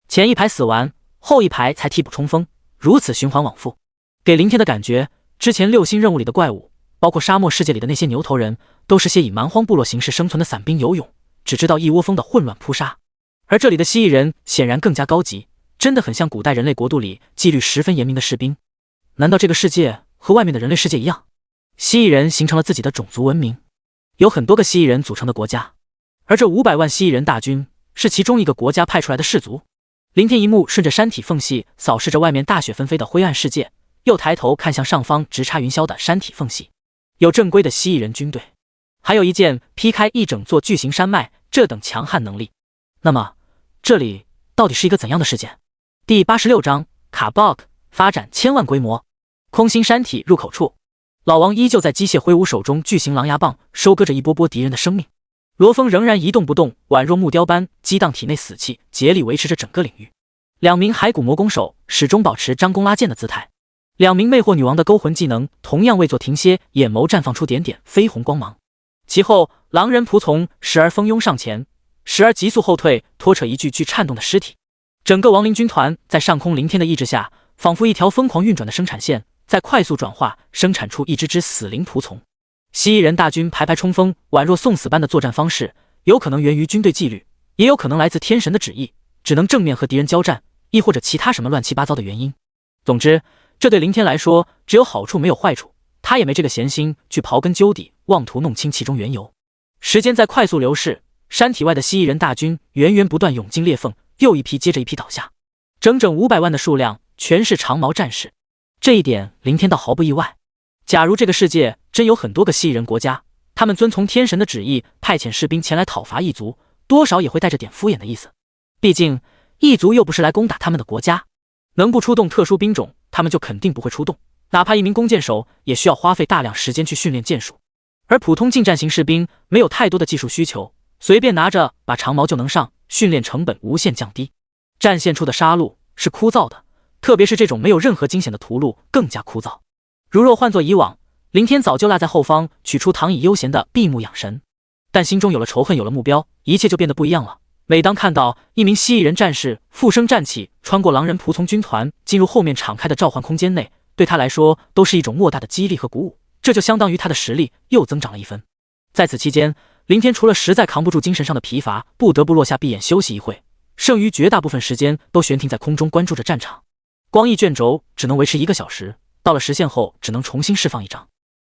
前一排死完，后一排才替补冲锋，如此循环往复，给林天的感觉，之前6星任务里的怪物，包括沙漠世界里的那些牛头人，都是些以蛮荒部落形式生存的散兵游勇，只知道一窝蜂的混乱扑杀。而这里的蜥蜴人显然更加高级，真的很像古代人类国度里纪律十分严明的士兵。难道这个世界和外面的人类世界一样？蜥蜴人形成了自己的种族文明，有很多个蜥蜴人组成的国家，而这500万蜥蜴人大军是其中一个国家派出来的氏族。林天一目顺着山体缝隙扫视着外面大雪纷飞的灰暗世界，又抬头看向上方直插云霄的山体缝隙，有正规的蜥蜴人军队，还有一剑劈开一整座巨型山脉，这等强悍能力。那么这里到底是一个怎样的世界？第86章卡 bug 发展千万规模。空心山体入口处，老王依旧在机械挥舞手中巨型狼牙棒，收割着一波波敌人的生命。罗峰仍然一动不动，宛若木雕般激荡体内死气，竭力维持着整个领域。2名骸骨魔弓手始终保持张弓拉箭的姿态，2名魅惑女王的勾魂技能同样未作停歇，眼眸绽放出点点绯红光芒。其后狼人仆从时而蜂拥上前，时而急速后退，拖扯一具具颤动的尸体。整个亡灵军团在上空凌天的意志下，仿佛一条疯狂运转的生产线，在快速转化生产出一只只死灵仆从。蜥蜴人大军排排冲锋，宛若送死般的作战方式，有可能源于军队纪律，也有可能来自天神的旨意，只能正面和敌人交战，亦或者其他什么乱七八糟的原因。总之，这对凌天来说只有好处没有坏处，他也没这个闲心去刨根究底，妄图弄清其中缘由。时间在快速流逝，山体外的蜥蜴人大军源源不断涌进裂缝，又一批接着一批倒下，整整500万的数量，全是长矛战士。这一点凌天倒毫不意外。假如这个世界真有很多个蜥蜴人国家，他们遵从天神的旨意派遣士兵前来讨伐异族，多少也会带着点敷衍的意思。毕竟异族又不是来攻打他们的国家，能不出动特殊兵种，他们就肯定不会出动。哪怕一名弓箭手也需要花费大量时间去训练箭术，而普通近战型士兵没有太多的技术需求，随便拿着把长矛就能上，训练成本无限降低。战线处的杀戮是枯燥的，特别是这种没有任何惊险的屠戮更加枯燥。如若换作以往，凌天早就落在后方，取出躺以悠闲的闭目养神。但心中有了仇恨，有了目标，一切就变得不一样了。每当看到一名蜥蜴人战士复生站起，穿过狼人仆从军团，进入后面敞开的召唤空间内，对他来说都是一种莫大的激励和鼓舞，这就相当于他的实力又增长了1分。在此期间，凌天除了实在扛不住精神上的疲乏，不得不落下闭眼休息一会，剩余绝大部分时间都悬停在空中关注着战场。光翼卷轴只能维持1个小时，到了时限后只能重新释放1张。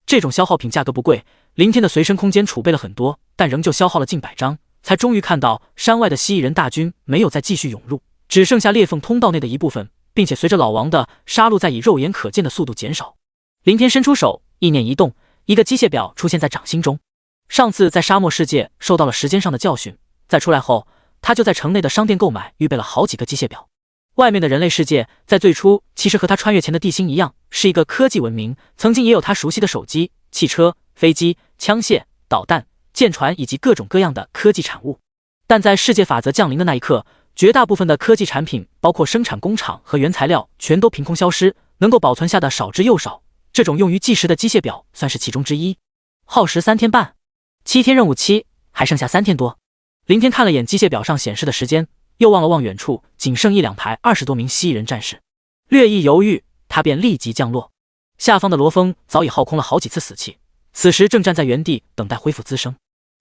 这种消耗品价格不贵，凌天的随身空间储备了很多，但仍旧消耗了近100张，才终于看到山外的蜥蜴人大军没有再继续涌入，只剩下裂缝通道内的一部分，并且随着老王的杀戮在以肉眼可见的速度减少。凌天伸出手，意念一动，一个机械表出现在掌心中。上次在沙漠世界受到了时间上的教训，在出来后，他就在城内的商店购买预备了好几个机械表。外面的人类世界在最初其实和他穿越前的地心一样，是一个科技文明，曾经也有他熟悉的手机、汽车、飞机、枪械、导弹、舰船以及各种各样的科技产物。但在世界法则降临的那一刻，绝大部分的科技产品，包括生产工厂和原材料，全都凭空消失，能够保存下的少之又少。这种用于计时的机械表算是其中之一。耗时3天半，7天任务期，还剩下3天多。凌天看了眼机械表上显示的时间，又望了望远处仅剩1-2排20多名蜥蜴人战士，略一犹豫，他便立即降落。下方的罗峰早已耗空了好几次死气，此时正站在原地等待恢复滋生。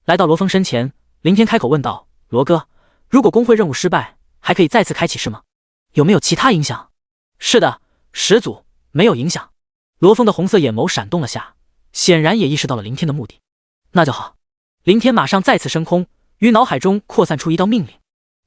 来到罗峰身前，凌天开口问道：“罗哥，如果工会任务失败，还可以再次开启是吗？有没有其他影响？”“是的，始祖，没有影响。”罗峰的红色眼眸闪动了下，显然也意识到了凌天的目的。那就好。凌天马上再次升空，于脑海中扩散出一道命令。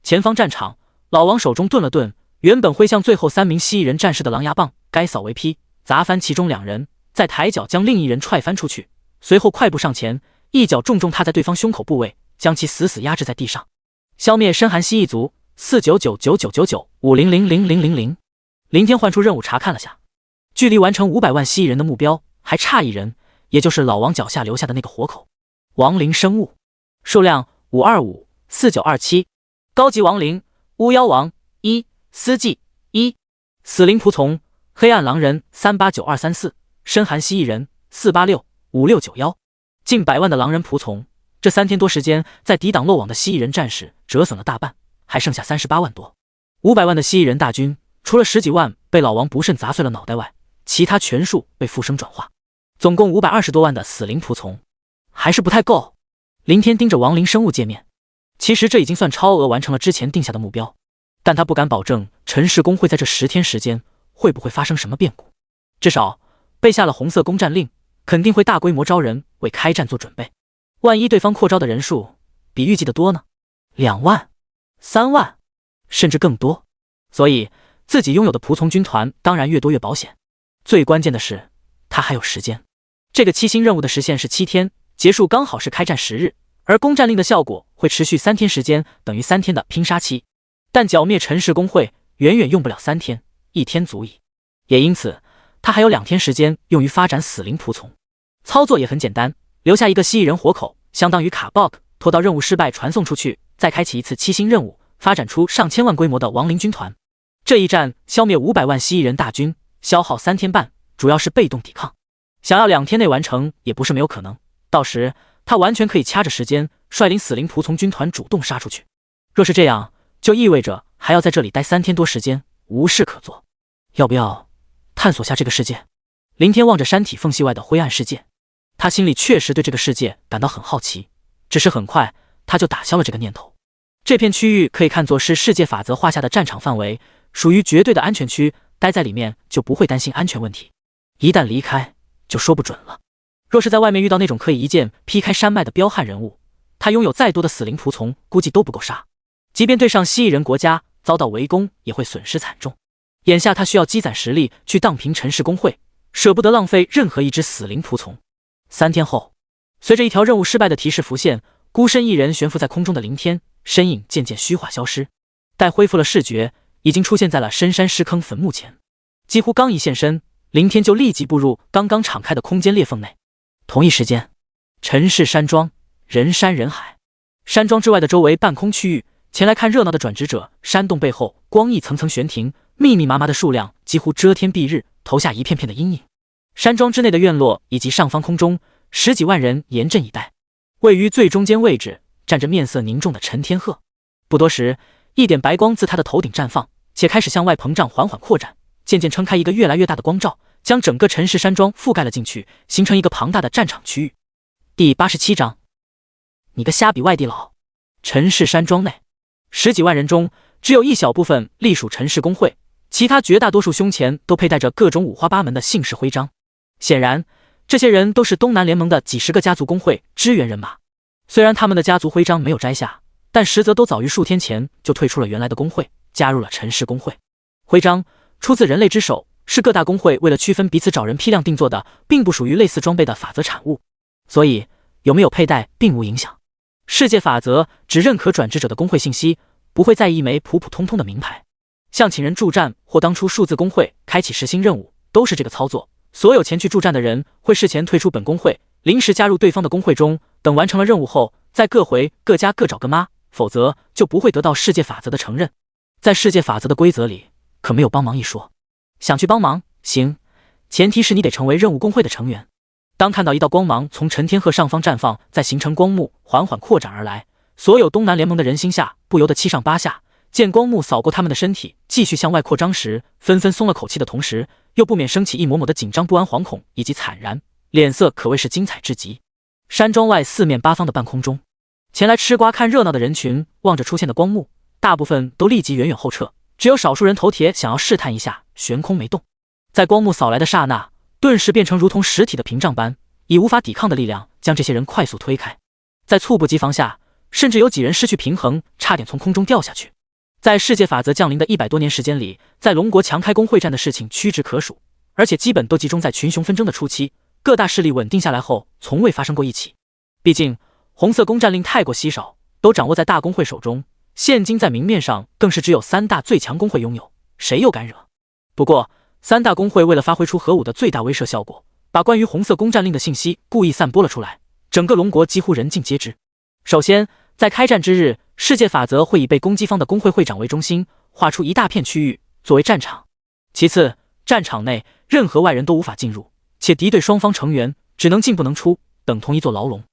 前方战场，老王手中顿了顿，原本挥向最后3名蜥蜴人战士的狼牙棒，该扫为劈，砸翻其中2人，再抬脚将另一人踹翻出去，随后快步上前，一脚重重踏在对方胸口部位，将其死死压制在地上。消灭深寒蜥蜴族， 49999995000000。林天唤出任务查看了下，距离完成500万蜥蜴人的目标还差1人，也就是老王脚下留下的那个活口。亡灵生物数量5254927，高级亡灵巫妖王1，司祭1，死灵仆从黑暗狼人389234，深寒蜥蜴人48656991，近100万的狼人仆从。这3天多时间，在抵挡漏网的蜥蜴人战士折损了大半，还剩下38万多。500万的蜥蜴人大军，除了10几万被老王不慎砸碎了脑袋外，其他全数被复生转化，总共520多万的死灵仆从，还是不太够。林天盯着亡灵生物界面，其实这已经算超额完成了之前定下的目标，但他不敢保证陈氏工会在这10天时间会不会发生什么变故。至少被下了红色攻占令，肯定会大规模招人为开战做准备。万一对方扩招的人数比预计的多呢？2万、3万，甚至更多。所以自己拥有的仆从军团当然越多越保险。最关键的是，他还有时间。这个7星任务的时限是7天，结束刚好是开战10日，而攻占令的效果会持续3天时间，等于3天的拼杀期。但剿灭陈氏工会远远用不了3天，1天足矣。也因此，他还有2天时间用于发展死灵仆从。操作也很简单，留下一个蜥蜴人活口，相当于卡 bug， 拖到任务失败传送出去，再开启一次7星任务，发展出上千万规模的亡灵军团。这一战消灭500万蜥蜴人大军，消耗3天半，主要是被动抵抗。想要2天内完成也不是没有可能，到时他完全可以掐着时间率领死灵仆从军团主动杀出去。若是这样，就意味着还要在这里待3天多时间，无事可做。要不要探索下这个世界？林天望着山体缝隙外的灰暗世界，他心里确实对这个世界感到很好奇，只是很快他就打消了这个念头。这片区域可以看作是世界法则画下的战场范围，属于绝对的安全区，待在里面就不会担心安全问题，一旦离开就说不准了。若是在外面遇到那种可以一剑劈开山脉的彪悍人物，他拥有再多的死灵仆从估计都不够杀，即便对上蜥蜴人国家遭到围攻也会损失惨重。眼下他需要积攒实力去荡平陈氏工会，舍不得浪费任何一只死灵仆从。3天后，随着一条任务失败的提示浮现，孤身一人悬浮在空中的林天身影渐渐虚化消失，待恢复了视觉，已经出现在了深山尸坑坟墓前。几乎刚一现身，林天就立即步入刚刚敞开的空间裂缝内。同一时间，陈氏山庄人山人海，山庄之外的周围半空区域，前来看热闹的转职者，山洞背后光一层层悬停，密密麻麻的数量几乎遮天蔽日，投下一片片的阴影。山庄之内的院落以及上方空中，10几万人严阵以待。位于最中间位置站着面色凝重的陈天鹤，不多时，一点白光自他的头顶绽放，且开始向外膨胀，缓缓扩展，渐渐撑开一个越来越大的光罩，将整个陈氏山庄覆盖了进去，形成一个庞大的战场区域。第87章，你个虾比外地佬！陈氏山庄内，10几万人中，只有一小部分隶属陈氏工会，其他绝大多数胸前都佩戴着各种五花八门的姓氏徽章。显然，这些人都是东南联盟的几10个家族工会支援人马。虽然他们的家族徽章没有摘下，但实则都早于数天前就退出了原来的工会，加入了陈氏工会。徽章出自人类之手，是各大工会为了区分彼此找人批量定做的，并不属于类似装备的法则产物，所以有没有佩戴并无影响。世界法则只认可转职者的工会信息，不会在意一枚普普通通的名牌。像请人助战或当初数字工会开启10星任务，都是这个操作。所有前去助战的人会事前退出本工会，临时加入对方的工会中，等完成了任务后，再各回各家各找个妈，否则就不会得到世界法则的承认。在世界法则的规则里，可没有帮忙一说。想去帮忙，行，前提是你得成为任务工会的成员。当看到一道光芒从陈天鹤上方绽放，再形成光幕，缓缓扩展而来，所有东南联盟的人心下不由得七上八下。见光幕扫过他们的身体，继续向外扩张时，纷纷松了口气的同时，又不免升起一抹抹的紧张不安、惶恐以及惨然，脸色可谓是精彩至极。山庄外四面八方的半空中，前来吃瓜看热闹的人群望着出现的光幕，大部分都立即远远后撤，只有少数人头铁想要试探一下，悬空没动。在光幕扫来的刹那，顿时变成如同实体的屏障般，以无法抵抗的力量将这些人快速推开。在猝不及防下，甚至有几人失去平衡，差点从空中掉下去。在世界法则降临的100多年时间里，在龙国强开工会战的事情屈指可数，而且基本都集中在群雄纷争的初期，各大势力稳定下来后，从未发生过一起。毕竟红色攻占令太过稀少，都掌握在大工会手中，现今在明面上更是只有3大最强工会拥有，谁又敢惹？不过3大工会为了发挥出核武的最大威慑效果，把关于红色攻占令的信息故意散播了出来，整个龙国几乎人尽皆知。首先，在开战之日，世界法则会以被攻击方的工会会长为中心，划出一大片区域作为战场。其次，战场内任何外人都无法进入，且敌对双方成员只能进不能出，等同一座牢笼。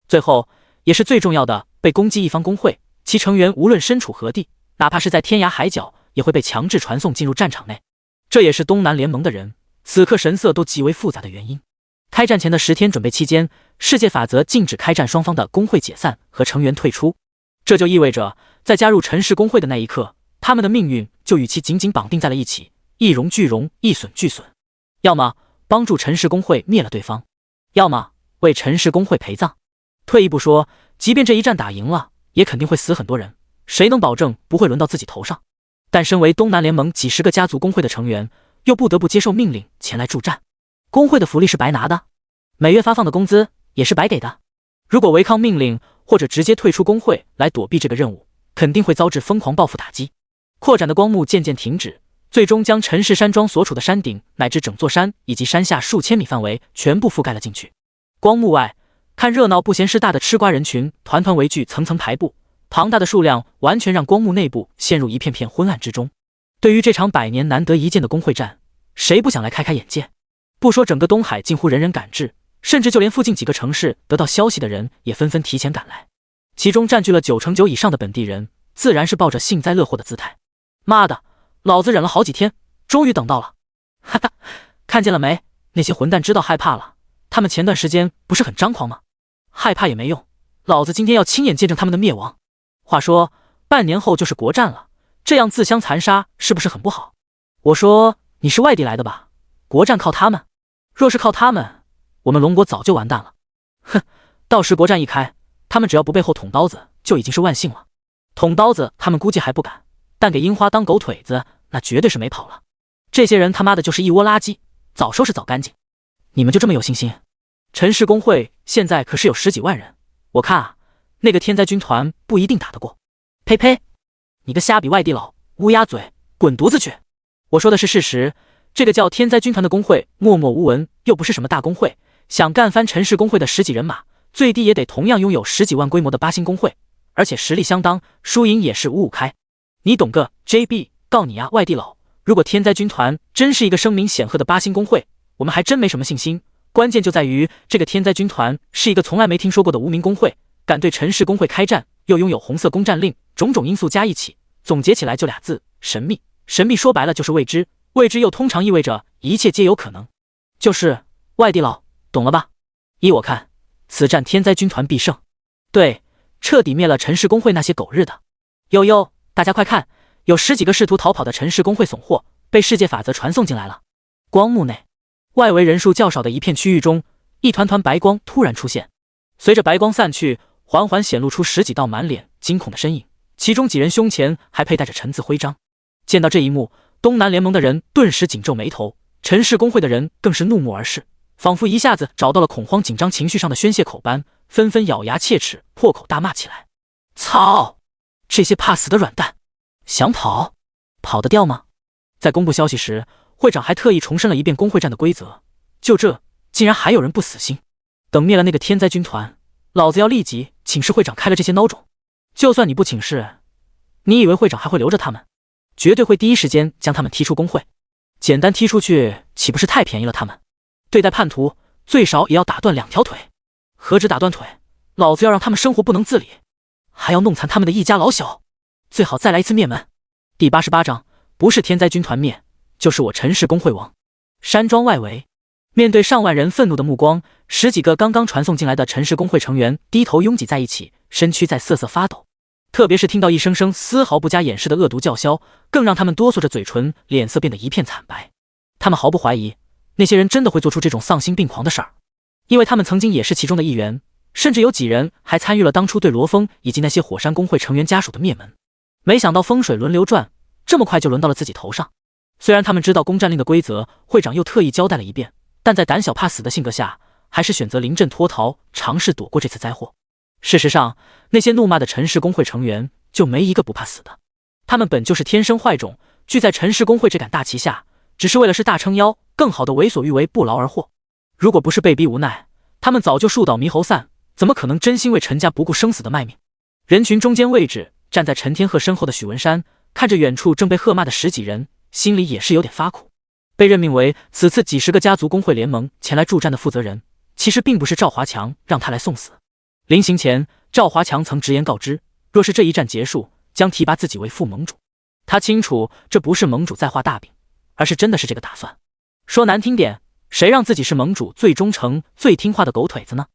最后，也是最重要的，被攻击一方工会，其成员无论身处何地，哪怕是在天涯海角，也会被强制传送进入战场内。这也是东南联盟的人此刻神色都极为复杂的原因。开战前的10天准备期间，世界法则禁止开战双方的工会解散和成员退出，这就意味着在加入陈氏工会的那一刻，他们的命运就与其紧紧绑定在了一起，一荣俱荣，一损俱损。要么帮助陈氏工会灭了对方，要么为陈氏工会陪葬。退一步说，即便这一战打赢了，也肯定会死很多人，谁能保证不会轮到自己头上？但身为东南联盟几十个家族工会的成员，又不得不接受命令前来助战。工会的福利是白拿的，每月发放的工资也是白给的。如果违抗命令或者直接退出工会来躲避这个任务，肯定会遭致疯狂报复打击。扩展的光幕渐渐停止，最终将陈氏山庄所处的山顶乃至整座山以及山下数千米范围全部覆盖了进去。光幕外，看热闹不嫌事大的吃瓜人群团团围聚，层层排布，庞大的数量完全让光幕内部陷入一片片昏暗之中。对于这场100年难得一见的工会战，谁不想来开开眼界？不说整个东海近乎人人赶至，甚至就连附近几个城市得到消息的人也纷纷提前赶来，其中占据了99%以上的本地人，自然是抱着幸灾乐祸的姿态。妈的，老子忍了好几天，终于等到了！哈哈，看见了没？那些混蛋知道害怕了，他们前段时间不是很张狂吗？害怕也没用，老子今天要亲眼见证他们的灭亡。话说，半年后就是国战了，这样自相残杀是不是很不好？我说你是外地来的吧？国战靠他们，若是靠他们，我们龙国早就完蛋了。哼，到时国战一开，他们只要不背后捅刀子，就已经是万幸了。捅刀子他们估计还不敢，但给樱花当狗腿子，那绝对是没跑了。这些人他妈的就是一窝垃圾，早收拾早干净。你们就这么有信心？陈氏工会现在可是有10几万人，我看啊，那个天灾军团不一定打得过。呸呸，你个瞎比外地佬，乌鸦嘴，滚犊子去！我说的是事实，这个叫天灾军团的工会默默无闻，又不是什么大工会，想干翻陈氏工会的10几人马，最低也得同样拥有10几万规模的8星工会，而且实力相当，输赢也是五五开。你懂个 JB， 告你啊，外地佬！如果天灾军团真是一个声名显赫的8星工会，我们还真没什么信心。关键就在于这个天灾军团是一个从来没听说过的无名工会，敢对陈氏工会开战，又拥有红色攻占令，种种因素加一起，总结起来就俩字：神秘。神秘说白了就是未知，未知又通常意味着一切皆有可能。就是外地佬，懂了吧？依我看，此战天灾军团必胜。对，彻底灭了陈氏工会那些狗日的。呦呦，大家快看，有10几个试图逃跑的陈氏工会怂货被世界法则传送进来了。光幕内，外围人数较少的一片区域中，一团团白光突然出现，随着白光散去，缓缓显露出10几道满脸惊恐的身影，其中几人胸前还佩戴着陈字徽章。见到这一幕，东南联盟的人顿时紧皱眉头，陈氏工会的人更是怒目而视，仿佛一下子找到了恐慌紧张情绪上的宣泄口般，纷纷咬牙切齿，破口大骂起来。操！这些怕死的软蛋，想跑？跑得掉吗？在公布消息时，会长还特意重申了一遍工会战的规则，就这，竟然还有人不死心。等灭了那个天灾军团，老子要立即请示会长开了这些孬种。就算你不请示，你以为会长还会留着他们？绝对会第一时间将他们踢出工会。简单踢出去，岂不是太便宜了他们？对待叛徒，最少也要打断2条腿。何止打断腿，老子要让他们生活不能自理，还要弄残他们的一家老小，最好再来一次灭门。第88章，不是天灾军团灭，就是我陈氏工会亡。山庄外围，面对上万人愤怒的目光，10几个刚刚传送进来的陈氏工会成员低头拥挤在一起，身躯在瑟瑟发抖。特别是听到一声声丝毫不加掩饰的恶毒叫嚣，更让他们哆嗦着嘴唇，脸色变得一片惨白。他们毫不怀疑，那些人真的会做出这种丧心病狂的事儿，因为他们曾经也是其中的一员，甚至有几人还参与了当初对罗峰以及那些火山工会成员家属的灭门。没想到风水轮流转，这么快就轮到了自己头上。虽然他们知道攻占令的规则，会长又特意交代了一遍，但在胆小怕死的性格下，还是选择临阵脱逃，尝试躲过这次灾祸。事实上，那些怒骂的陈氏工会成员就没一个不怕死的。他们本就是天生坏种，聚在陈氏公会这杆大旗下，只是为了是大撑腰，更好的为所欲为，不劳而获。如果不是被逼无奈，他们早就树倒猕猴散，怎么可能真心为陈家不顾生死的卖命？人群中间位置，站在陈天鹤身后的许文山看着远处正被喝骂的10几人，心里也是有点发苦。被任命为此次几十个家族工会联盟前来助战的负责人，其实并不是赵华强让他来送死。临行前，赵华强曾直言告知，若是这一战结束，将提拔自己为副盟主。他清楚这不是盟主在画大饼，而是真的是这个打算。说难听点，谁让自己是盟主最忠诚最听话的狗腿子呢？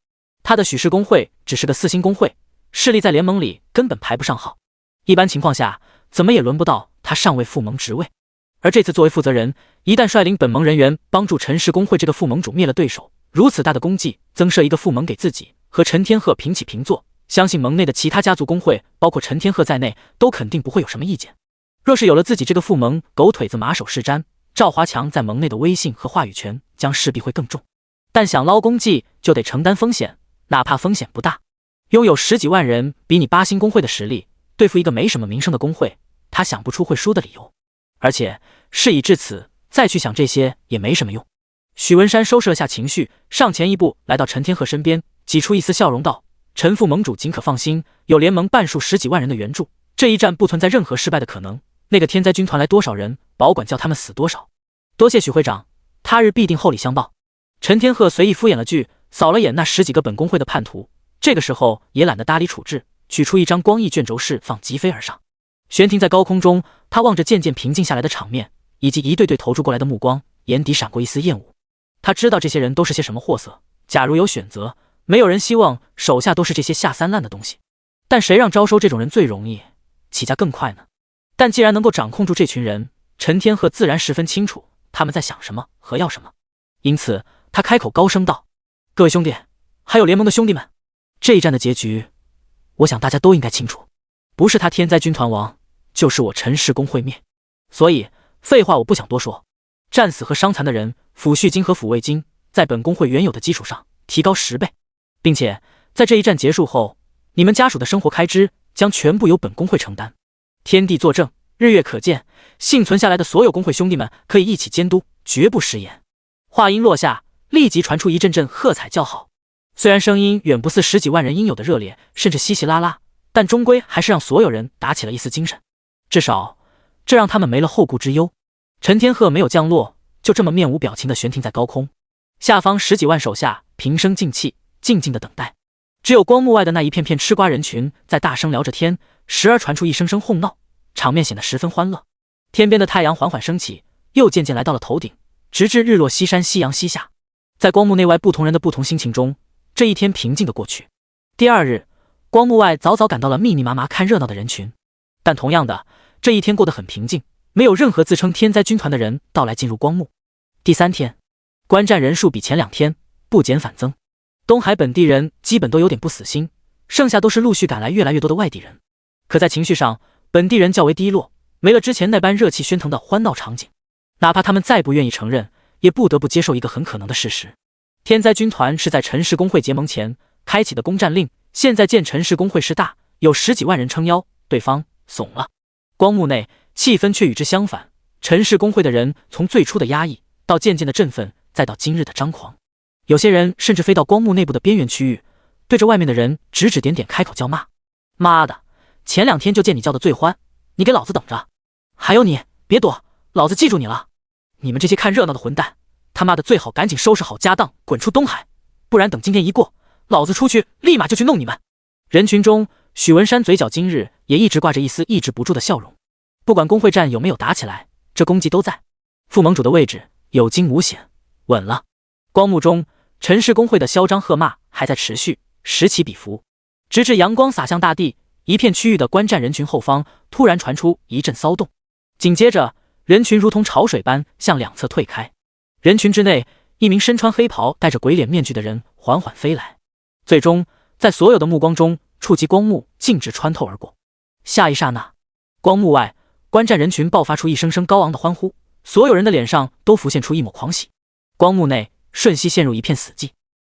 他的许氏工会只是个4星工会，势力在联盟里根本排不上号，一般情况下怎么也轮不到他上位副盟职位。而这次作为负责人，一旦率领本盟人员帮助陈氏工会这个副盟主灭了对手，如此大的功绩，增设一个副盟给自己，和陈天鹤平起平坐，相信盟内的其他家族工会，包括陈天鹤在内，都肯定不会有什么意见。若是有了自己这个副盟，狗腿子马首是瞻，赵华强在盟内的威信和话语权将势必会更重。但想捞功绩，就得承担风险，哪怕风险不大。拥有10几万人比你8星工会的实力，对付一个没什么名声的工会，他想不出会输的理由。而且事已至此，再去想这些也没什么用。许文山收拾了下情绪，上前一步来到陈天鹤身边，挤出一丝笑容道：陈副盟主尽可放心，有联盟半数10几万人的援助，这一战不存在任何失败的可能。那个天灾军团来多少人，保管叫他们死多少。多谢许会长，他日必定厚礼相报。陈天鹤随意敷衍了句，扫了眼那10几个本工会的叛徒，这个时候也懒得搭理处置，取出一张光翼卷轴释放，疾飞而上。悬停在高空中，他望着渐渐平静下来的场面，以及一对对投注过来的目光，眼底闪过一丝厌恶。他知道这些人都是些什么货色，假如有选择，没有人希望手下都是这些下三滥的东西。但谁让招收这种人最容易，起价更快呢？但既然能够掌控住这群人，陈天鹤自然十分清楚他们在想什么和要什么，因此他开口高声道：各位兄弟，还有联盟的兄弟们，这一战的结局，我想大家都应该清楚，不是他天灾军团亡，就是我陈氏工会灭。所以废话我不想多说，战死和伤残的人，抚恤金和抚慰金在本工会原有的基础上提高10倍，并且在这一战结束后，你们家属的生活开支将全部由本工会承担。天地作证，日月可见，幸存下来的所有工会兄弟们可以一起监督，绝不食言。话音落下，立即传出一阵阵喝彩叫好。虽然声音远不似10几万人应有的热烈，甚至稀稀拉拉，但终归还是让所有人打起了一丝精神，至少这让他们没了后顾之忧。陈天鹤没有降落，就这么面无表情地悬停在高空，下方10几万手下平生静气，静静地等待。只有光幕外的那一片片吃瓜人群在大声聊着天，时而传出一声声哄闹，场面显得十分欢乐。天边的太阳缓缓升起，又渐渐来到了头顶，直至日落西山，夕阳西下。在光幕内外不同人的不同心情中，这一天平静地过去。第二日，光幕外早早赶到了密密麻麻看热闹的人群，但同样的，这一天过得很平静，没有任何自称天灾军团的人到来进入光幕。第3天，观战人数比前2天不减反增，东海本地人基本都有点不死心，剩下都是陆续赶来越来越多的外地人。可在情绪上，本地人较为低落，没了之前那般热气喧腾的欢闹场景。哪怕他们再不愿意承认，也不得不接受一个很可能的事实：天灾军团是在陈氏工会结盟前开启的攻占令，现在见陈氏工会势大，有10几万人撑腰，对方怂了。光幕内气氛却与之相反，陈氏工会的人从最初的压抑到渐渐的振奋，再到今日的张狂。有些人甚至飞到光幕内部的边缘区域，对着外面的人指指点点，开口叫骂：妈的，前2天就见你叫的最欢，你给老子等着！还有你，别躲，老子记住你了！你们这些看热闹的混蛋，他妈的最好赶紧收拾好家当，滚出东海，不然等今天一过，老子出去立马就去弄你们！人群中，许文山嘴角今日也一直挂着一丝抑制不住的笑容。不管工会战有没有打起来，这功绩都在。副盟主的位置有惊无险，稳了。光幕中，陈氏工会的嚣张喝骂还在持续，此起彼伏，直至阳光洒向大地，一片区域的观战人群后方突然传出一阵骚动，紧接着人群如同潮水般向两侧退开。人群之内，一名身穿黑袍戴着鬼脸面具的人缓缓飞来，最终在所有的目光中触及光幕，径直穿透而过。下一刹那，光幕外观战人群爆发出一声声高昂的欢呼，所有人的脸上都浮现出一抹狂喜。光幕内瞬息陷入一片死寂，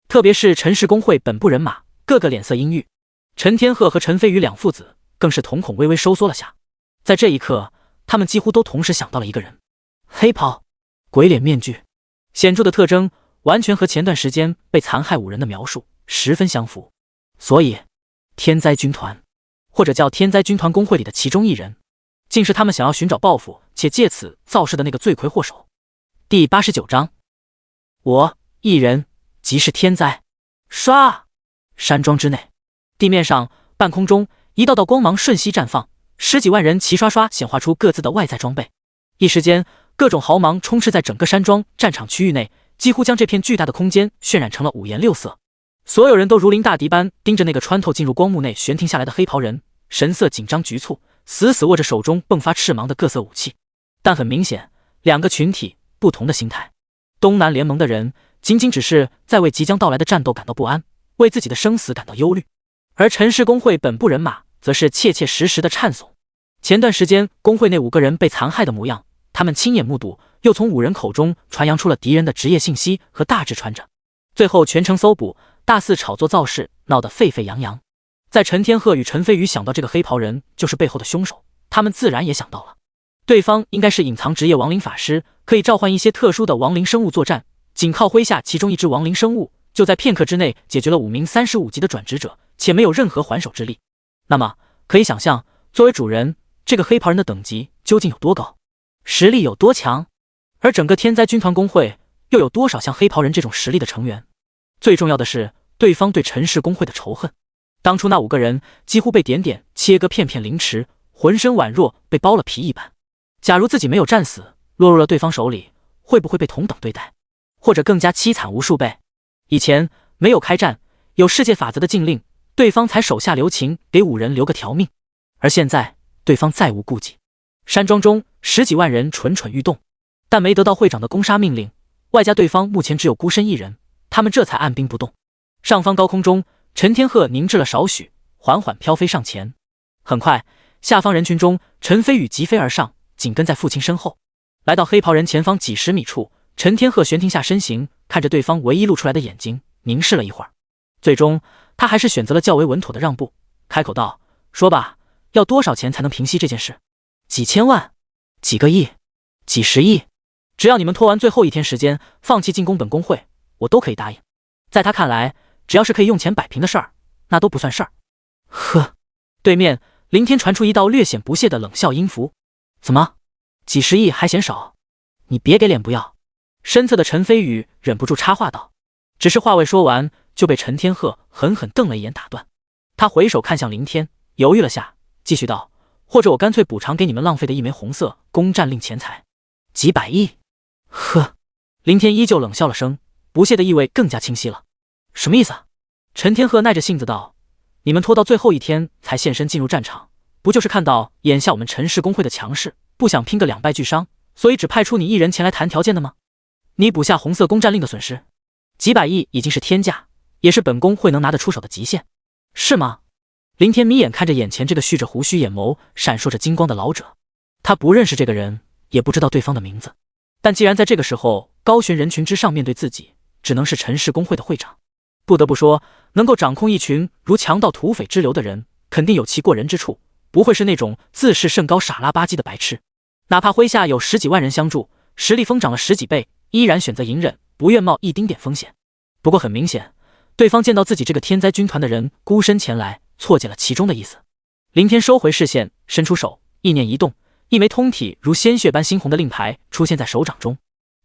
特别是陈氏工会本部人马，个个脸色阴郁。陈天鹤和陈飞宇两父子更是瞳孔微微收缩了下。在这一刻，他们几乎都同时想到了一个人：黑袍、鬼脸面具，显著的特征完全和前段时间被残害5人的描述十分相符。所以，天灾军团，或者叫天灾军团工会里的其中一人，竟是他们想要寻找报复且借此造势的那个罪魁祸首。第89章，我一人即是天灾。唰！山庄之内，地面上、半空中，一道道光芒瞬息绽放，十几万人齐刷刷显化出各自的外在装备。一时间，各种毫芒充斥在整个山庄战场区域内，几乎将这片巨大的空间渲染成了五颜六色。所有人都如临大敌般盯着那个穿透进入光幕内悬停下来的黑袍人，神色紧张局促，死死握着手中迸发赤芒的各色武器。但很明显，两个群体不同的心态。东南联盟的人仅仅只是在为即将到来的战斗感到不安，为自己的生死感到忧虑，而陈氏工会本部人马则是切切实实的颤悚。前段时间工会内5个人被残害的模样，他们亲眼目睹，又从5人口中传扬出了敌人的职业信息和大致穿着，最后全城搜捕，大肆炒作造势，闹得沸沸扬扬。在陈天鹤与陈飞宇想到这个黑袍人就是背后的凶手，他们自然也想到了，对方应该是隐藏职业亡灵法师，可以召唤一些特殊的亡灵生物作战，仅靠麾下其中一只亡灵生物，就在片刻之内解决了5名35级的转职者，且没有任何还手之力。那么可以想象，作为主人，这个黑袍人的等级究竟有多高，实力有多强，而整个天灾军团工会又有多少像黑袍人这种实力的成员。最重要的是，对方对陈氏工会的仇恨。当初那5个人几乎被点点切割片片凌迟，浑身宛若被剥了皮一般。假如自己没有战死，落入了对方手里，会不会被同等对待，或者更加凄惨无数倍？以前没有开战，有世界法则的禁令，对方才手下留情，给5人留个条命。而现在对方再无顾忌，山庄中10几万人蠢蠢欲动，但没得到会长的攻杀命令，外加对方目前只有孤身一人，他们这才按兵不动。上方高空中，陈天鹤凝滞了少许，缓缓飘飞上前。很快，下方人群中，陈飞宇疾飞而上，紧跟在父亲身后。来到黑袍人前方几十米处，陈天鹤悬停下身形，看着对方唯一露出来的眼睛，凝视了一会儿。最终，他还是选择了较为稳妥的让步，开口道：“说吧，要多少钱才能平息这件事？几千万？几个亿？几十亿？只要你们拖完最后1天时间，放弃进攻本工会，我都可以答应。”在他看来，只要是可以用钱摆平的事儿，那都不算事儿。呵，对面林天传出一道略显不屑的冷笑音符：“怎么，几十亿还嫌少？你别给脸不要！”身侧的陈飞宇忍不住插话道，只是话未说完，就被陈天鹤狠狠瞪了一眼打断。他回首看向林天，犹豫了下，继续道：“或者我干脆补偿给你们浪费的1枚红色攻占令钱财，几百亿。”呵，林天依旧冷笑了声，不屑的意味更加清晰了。什么意思啊？陈天鹤耐着性子道：“你们拖到最后1天才现身进入战场，不就是看到眼下我们陈氏工会的强势，不想拼个2败俱伤，所以只派出你1人前来谈条件的吗？你补下红色攻占令的损失，几百亿已经是天价，也是本宫会能拿得出手的极限，是吗？”林天眯眼看着眼前这个蓄着胡须、眼眸闪烁着金光的老者，他不认识这个人，也不知道对方的名字，但既然在这个时候高悬人群之上面对自己，只能是陈氏工会的会长。不得不说，能够掌控一群如强盗土匪之流的人，肯定有其过人之处，不会是那种自视甚高傻拉吧唧的白痴。哪怕麾下有10几万人相助，实力疯涨了10几倍，依然选择隐忍，不愿冒一丁点风险。不过很明显，对方见到自己这个天灾军团的人孤身前来，错解了其中的意思。林天收回视线，伸出手，意念一动，一枚通体如鲜血般猩红的令牌出现在手掌中。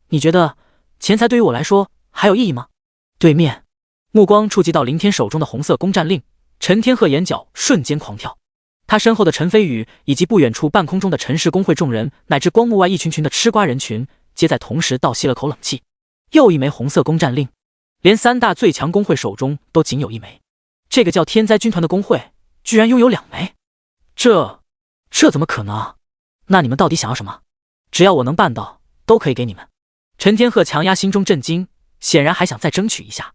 你觉得钱财对于我来说还有意义吗？对面目光触及到林天手中的红色攻占令，陈天鹤眼角瞬间狂跳。他身后的陈飞宇以及不远处半空中的陈氏工会众人，乃至光幕外一群群的吃瓜人群，皆在同时倒吸了口冷气。又一枚红色攻占令，连3大最强工会手中都仅有1枚。这个叫天灾军团的工会居然拥有2枚，这怎么可能？那你们到底想要什么？只要我能办到，都可以给你们。陈天鹤强压心中震惊，显然还想再争取一下。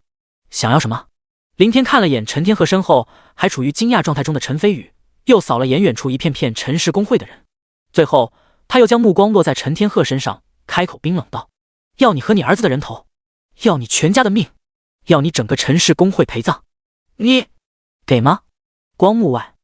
想要什么？林天看了眼陈天鹤身后还处于惊讶状态中的陈飞宇，又扫了眼远处一片片陈氏工会的人，最后他又将目光落在陈天鹤身上，开口冰冷道：“要你和你儿子的人头，要你全家的命，要你整个陈氏工会陪葬，你给吗？”光幕外，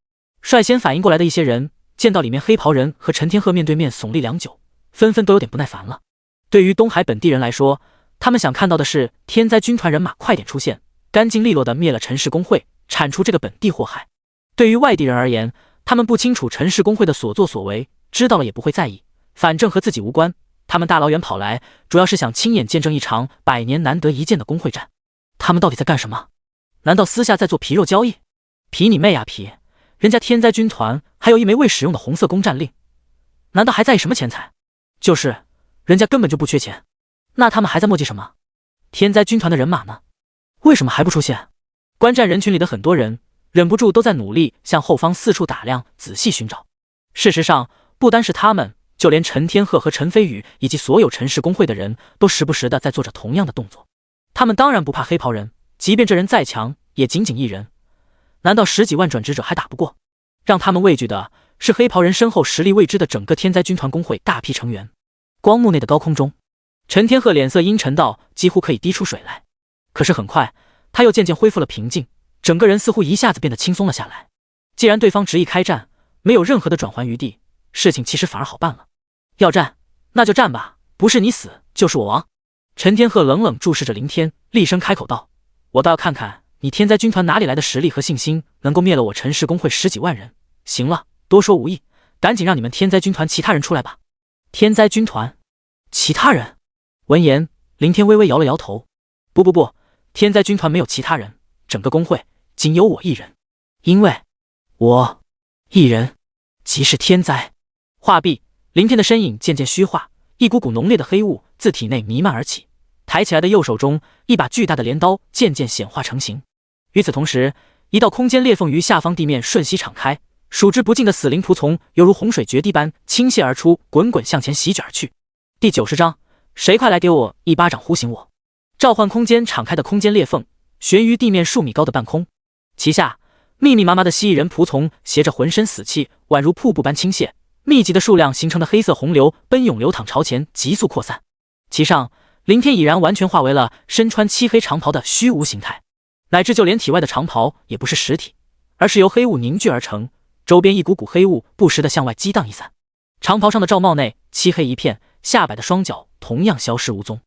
率先反应过来的一些人，见到里面黑袍人和陈天鹤面对面耸立良久，纷纷都有点不耐烦了。对于东海本地人来说，他们想看到的是天灾军团人马快点出现，干净利落地灭了陈氏工会，铲除这个本地祸害。对于外地人而言，他们不清楚陈氏工会的所作所为，知道了也不会在意，反正和自己无关。他们大老远跑来，主要是想亲眼见证一场100年难得一见的工会战。他们到底在干什么？难道私下在做皮肉交易？皮你妹啊皮！人家天灾军团还有一枚未使用的红色攻占令，难道还在意什么钱财？就是，人家根本就不缺钱。那他们还在磨叽什么？天灾军团的人马呢？为什么还不出现？观战人群里的很多人忍不住都在努力向后方四处打量，仔细寻找。事实上，不单是他们，就连陈天鹤和陈飞宇以及所有陈氏工会的人都时不时的在做着同样的动作。他们当然不怕黑袍人，即便这人再强，也仅仅一人。难道10几万转职者还打不过？让他们畏惧的是黑袍人身后实力未知的整个天灾军团工会大批成员。光幕内的高空中，陈天鹤脸色阴沉到几乎可以滴出水来，可是很快他又渐渐恢复了平静，整个人似乎一下子变得轻松了下来。既然对方执意开战，没有任何的转圜余地，事情其实反而好办了。要战那就战吧，不是你死就是我亡。陈天鹤冷冷注视着林天，厉声开口道：我倒要看看你天灾军团哪里来的实力和信心，能够灭了我陈氏工会10几万人。行了，多说无益，赶紧让你们天灾军团其他人出来吧。天灾军团其他人？闻言，林天微微摇了摇头。不，天灾军团没有其他人，整个工会仅有我一人，因为我一人即是天灾。话毕，林天的身影渐渐虚化，一股股浓烈的黑雾自体内弥漫而起，抬起来的右手中，一把巨大的镰刀渐渐显化成型。与此同时，一道空间裂缝于下方地面瞬息敞开，数之不尽的死灵仆从犹如洪水决堤般倾泻而出，滚滚向前席卷而去。第90章，谁快来给我一巴掌呼醒我！召唤空间敞开的空间裂缝悬于地面数米高的半空，其下密密麻麻的蜥蜴人仆从携着浑身死气，宛如瀑布般倾泻，密集的数量形成的黑色洪流奔涌流淌朝前急速扩散。其上，林天已然完全化为了身穿漆黑长袍的虚无形态，乃至就连体外的长袍也不是实体，而是由黑雾凝聚而成，周边一股股黑雾不时地向外激荡一散。长袍上的罩帽内漆黑一片，下摆的双脚同样消失无踪，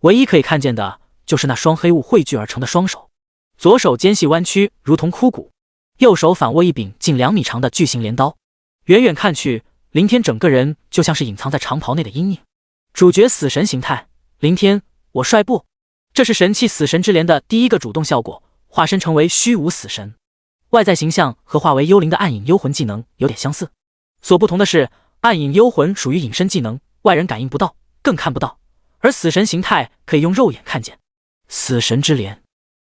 唯一可以看见的就是那双黑雾汇聚而成的双手，左手尖细弯曲如同枯骨，右手反握一柄近2米长的巨型镰刀。远远看去，林天整个人就像是隐藏在长袍内的阴影。主角死神形态，林天，我率部。这是神器死神之镰的第一个主动效果，化身成为虚无死神。外在形象和化为幽灵的暗影幽魂技能有点相似，所不同的是，暗影幽魂属于隐身技能，外人感应不到，更看不到，而死神形态可以用肉眼看见。死神之镰，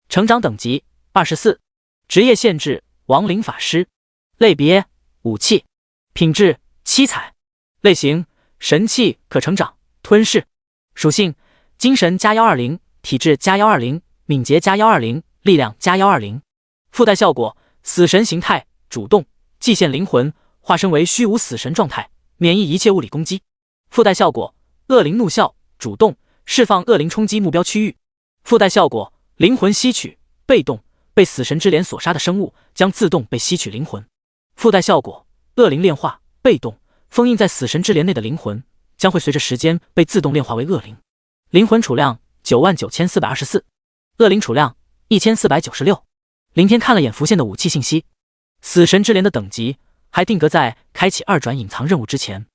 成长等级24，职业限制亡灵法师，类别武器，品质7彩，类型神器，可成长吞噬，属性精神加120，体质加120，敏捷加120，力量加120。附带效果死神形态主动，祭献灵魂，化身为虚无死神状态，免疫一切物理攻击。附带效果恶灵怒啸，主动，释放恶灵冲击目标区域。附带效果灵魂吸取，被动，被死神之镰所杀的生物将自动被吸取灵魂。附带效果恶灵炼化，被动，封印在死神之镰内的灵魂将会随着时间被自动炼化为恶灵。灵魂储量99424，恶灵储量1496。林天看了眼浮现的武器信息，死神之镰的等级还定格在开启2转隐藏任务之前。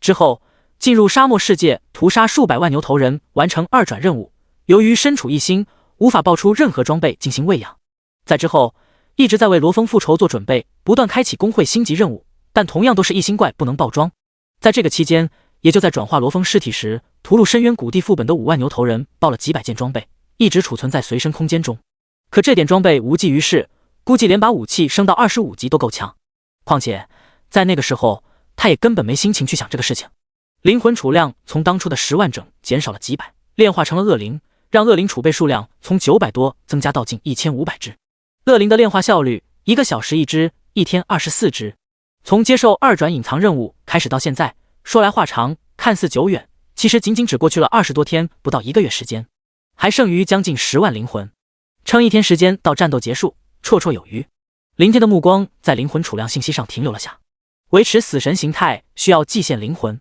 之后进入沙漠世界，屠杀数百万牛头人，完成2转任务。由于身处一星，无法爆出任何装备进行喂养。在之后一直在为罗峰复仇做准备，不断开启工会星级任务，但同样都是1星怪不能爆装。在这个期间，也就在转化罗峰尸体时，屠戮深渊谷地副本的5万牛头人爆了几百件装备，一直储存在随身空间中。可这点装备无济于事，估计连把武器升到25级都够呛。况且在那个时候，他也根本没心情去想这个事情。灵魂储量从当初的10万整减少了几百，炼化成了恶灵，让恶灵储备数量从900多增加到近1500只。恶灵的炼化效率1个小时1只，1天24只。从接受2转隐藏任务开始到现在，说来话长，看似久远，其实仅仅只过去了20多天，不到1个月时间，还剩余将近10万灵魂。撑1天时间到战斗结束，绰绰有余。林天的目光在灵魂储量信息上停留了下。维持死神形态需要祭献灵魂。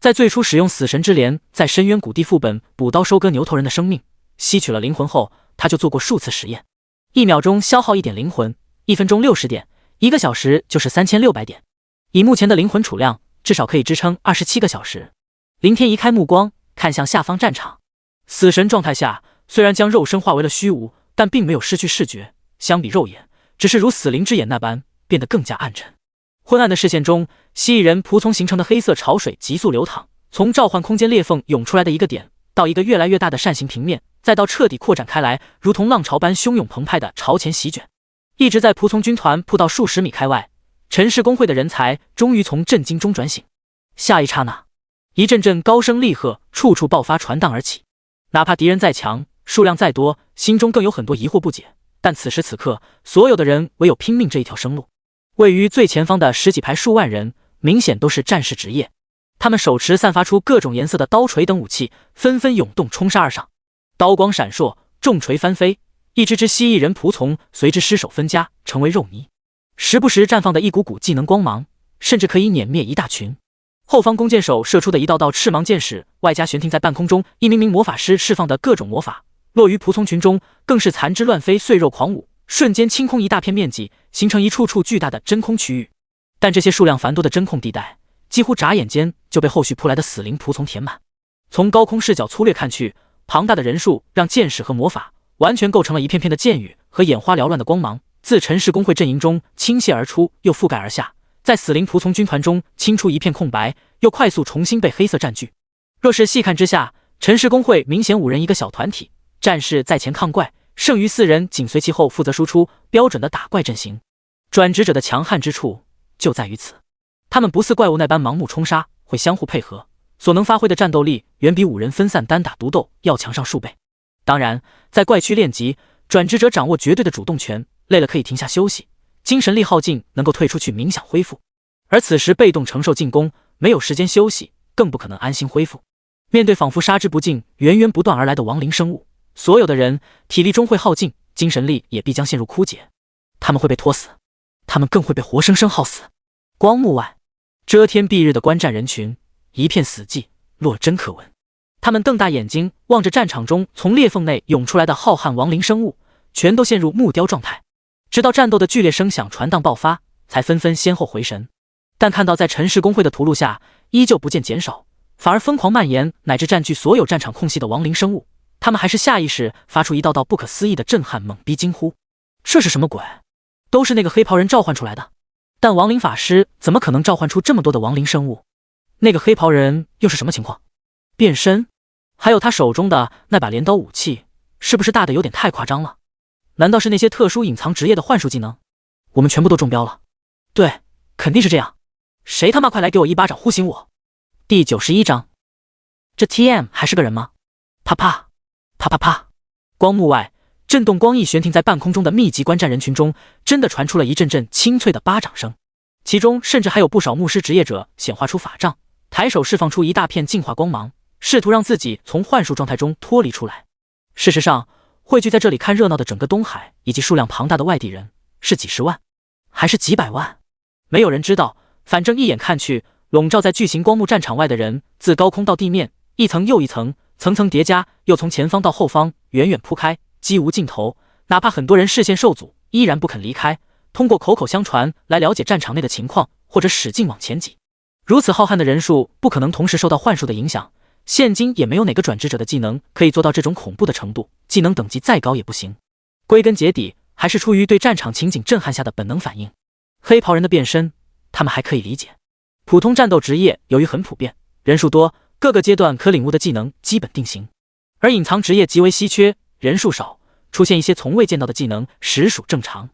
在最初使用死神之镰在深渊谷地副本补刀收割牛头人的生命，吸取了灵魂后，他就做过数次实验。1秒钟消耗1点灵魂，1分钟60点，1个小时就是3600点。以目前的灵魂储量，至少可以支撑27个小时。林天移开目光，看向下方战场。死神状态下，虽然将肉身化为了虚无，但并没有失去视觉，相比肉眼，只是如死灵之眼那般变得更加暗沉。昏暗的视线中，蜥蜴人仆从形成的黑色潮水急速流淌，从召唤空间裂缝涌出来的一个点，到一个越来越大的扇形平面，再到彻底扩展开来，如同浪潮般汹涌澎湃的朝前席卷。一直在仆从军团扑到数十米开外，陈氏工会的人才终于从震惊中转醒。下一刹那，一阵阵高声厉喝，处处爆发传荡而起。哪怕敌人再强，数量再多，心中更有很多疑惑不解，但此时此刻，所有的人唯有拼命这一条生路。位于最前方的十几排数万人，明显都是战士职业，他们手持散发出各种颜色的刀锤等武器，纷纷涌动冲杀而上。刀光闪烁，重锤翻飞，一只只蜥蜴人仆从随之失手分家，成为肉泥。时不时绽放的一股股技能光芒，甚至可以碾灭一大群。后方弓箭手射出的一道道赤芒箭矢，外加悬停在半空中一名名魔法师释放的各种魔法，落于仆从群中，更是残肢乱飞，碎肉狂舞，瞬间清空一大片面积，形成一处处巨大的真空区域。但这些数量繁多的真空地带，几乎眨眼间就被后续扑来的死灵仆从填满。从高空视角粗略看去，庞大的人数让箭矢和魔法完全构成了一片片的箭雨和眼花缭乱的光芒，自陈氏工会阵营中倾泻而出，又覆盖而下，在死灵仆从军团中清出一片空白，又快速重新被黑色占据。若是细看之下，陈氏工会明显5人一个小团体，战士在前抗怪，剩余4人紧随其后负责输出，标准的打怪阵型。转职者的强悍之处就在于此，他们不似怪物那般盲目冲杀，会相互配合，所能发挥的战斗力远比5人分散单打独斗要强上数倍。当然，在怪区练级，转职者掌握绝对的主动权，累了可以停下休息，精神力耗尽能够退出去冥想恢复，而此时被动承受进攻，没有时间休息，更不可能安心恢复。面对仿佛杀之不尽、源源不断而来的亡灵生物，所有的人体力终会耗尽，精神力也必将陷入枯竭。他们会被拖死，他们更会被活生生耗死。光幕外，遮天蔽日的观战人群一片死寂，落针可闻。他们瞪大眼睛望着战场中从裂缝内涌出来的浩瀚亡灵生物，全都陷入木雕状态，直到战斗的剧烈声响传荡爆发，才纷纷先后回神。但看到在陈氏工会的屠戮下依旧不见减少，反而疯狂蔓延，乃至占据所有战场空隙的亡灵生物，他们还是下意识发出一道道不可思议的震撼懵逼惊呼。这是什么鬼？都是那个黑袍人召唤出来的，但亡灵法师怎么可能召唤出这么多的亡灵生物？那个黑袍人又是什么情况？变身？还有他手中的那把镰刀武器，是不是大的有点太夸张了？难道是那些特殊隐藏职业的幻术技能？我们全部都中标了。对，肯定是这样。谁他妈快来给我一巴掌呼醒我！第91章，这 TM 还是个人吗？啪啪啪啪啪，光幕外震动光翼悬停在半空中的密集观战人群中，真的传出了一阵阵清脆的巴掌声，其中甚至还有不少牧师职业者显化出法杖，抬手释放出一大片净化光芒，试图让自己从幻术状态中脱离出来。事实上，汇聚在这里看热闹的整个东海以及数量庞大的外地人，是几十万，还是几百万？没有人知道，反正一眼看去，笼罩在巨型光幕战场外的人，自高空到地面，一层又一层，层层叠加，又从前方到后方，远远铺开，几无尽头。哪怕很多人视线受阻，依然不肯离开，通过口口相传来了解战场内的情况，或者使劲往前挤。如此浩瀚的人数，不可能同时受到幻术的影响，现今也没有哪个转职者的技能可以做到这种恐怖的程度，技能等级再高也不行。归根结底，还是出于对战场情景震撼下的本能反应。黑袍人的变身，他们还可以理解。普通战斗职业由于很普遍，人数多，各个阶段可领悟的技能基本定型，而隐藏职业极为稀缺，人数少，出现一些从未见到的技能实属正常。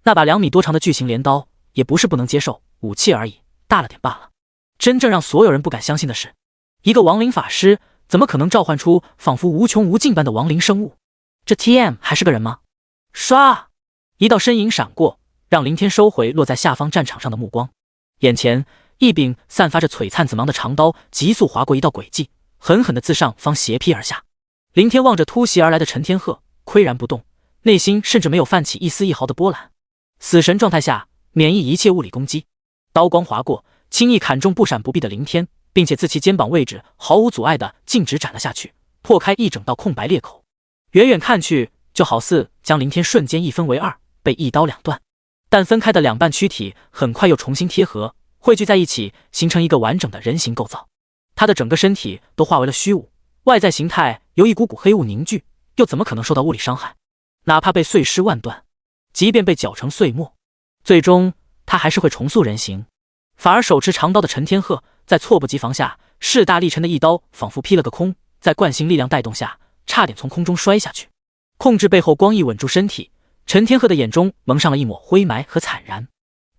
那把2米多长的巨型镰刀也不是不能接受，武器而已，大了点罢了。真正让所有人不敢相信的是，一个亡灵法师怎么可能召唤出仿佛无穷无尽般的亡灵生物？这 TM 还是个人吗？唰，一道身影闪过，让林天收回落在下方战场上的目光。眼前一柄散发着璀璨紫芒的长刀急速划过一道轨迹，狠狠地自上方斜劈而下。林天望着突袭而来的陈天鹤，岿然不动，内心甚至没有泛起一丝一毫的波澜。死神状态下免疫一切物理攻击，刀光划过，轻易砍中不闪不避的凌天，并且自其肩膀位置毫无阻碍地径直斩了下去，破开一整道空白裂口。远远看去，就好似将凌天瞬间一分为二，被一刀两断。但分开的两半躯体很快又重新贴合，汇聚在一起，形成一个完整的人形构造。他的整个身体都化为了虚无，外在形态由一股股黑雾凝聚，又怎么可能受到物理伤害？哪怕被碎尸万段，即便被搅成碎末，最终他还是会重塑人形。反而手持长刀的陈天鹤在猝不及防下，势大力沉的一刀仿佛劈了个空，在惯性力量带动下，差点从空中摔下去。控制背后光翼稳住身体，陈天鹤的眼中蒙上了一抹灰霾和惨然。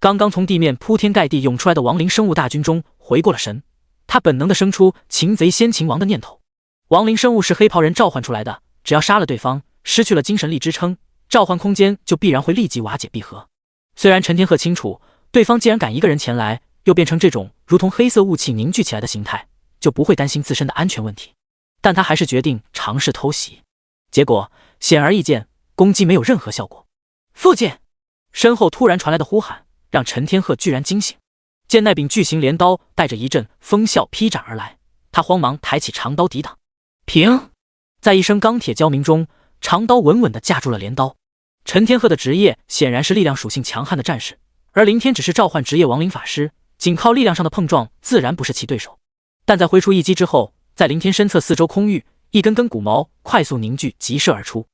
刚刚从地面铺天盖地涌出来的亡灵生物大军中回过了神，他本能地生出擒贼先擒王的念头。亡灵生物是黑袍人召唤出来的，只要杀了对方，失去了精神力支撑，召唤空间就必然会立即瓦解闭合。虽然陈天鹤清楚，对方既然敢一个人前来，又变成这种如同黑色雾气凝聚起来的形态，就不会担心自身的安全问题，但他还是决定尝试偷袭。结果显而易见，攻击没有任何效果。父亲！身后突然传来的呼喊让陈天鹤居然惊醒，见那柄巨型镰刀带着一阵风啸劈斩而来，他慌忙抬起长刀抵挡。平！在一声钢铁交鸣中，长刀稳稳地架住了镰刀。陈天鹤的职业显然是力量属性强悍的战士，而凌天只是召唤职业亡灵法师，仅靠力量上的碰撞自然不是其对手。但在挥出一击之后，在凌天身侧四周空域，一根根骨毛快速凝聚急射而出。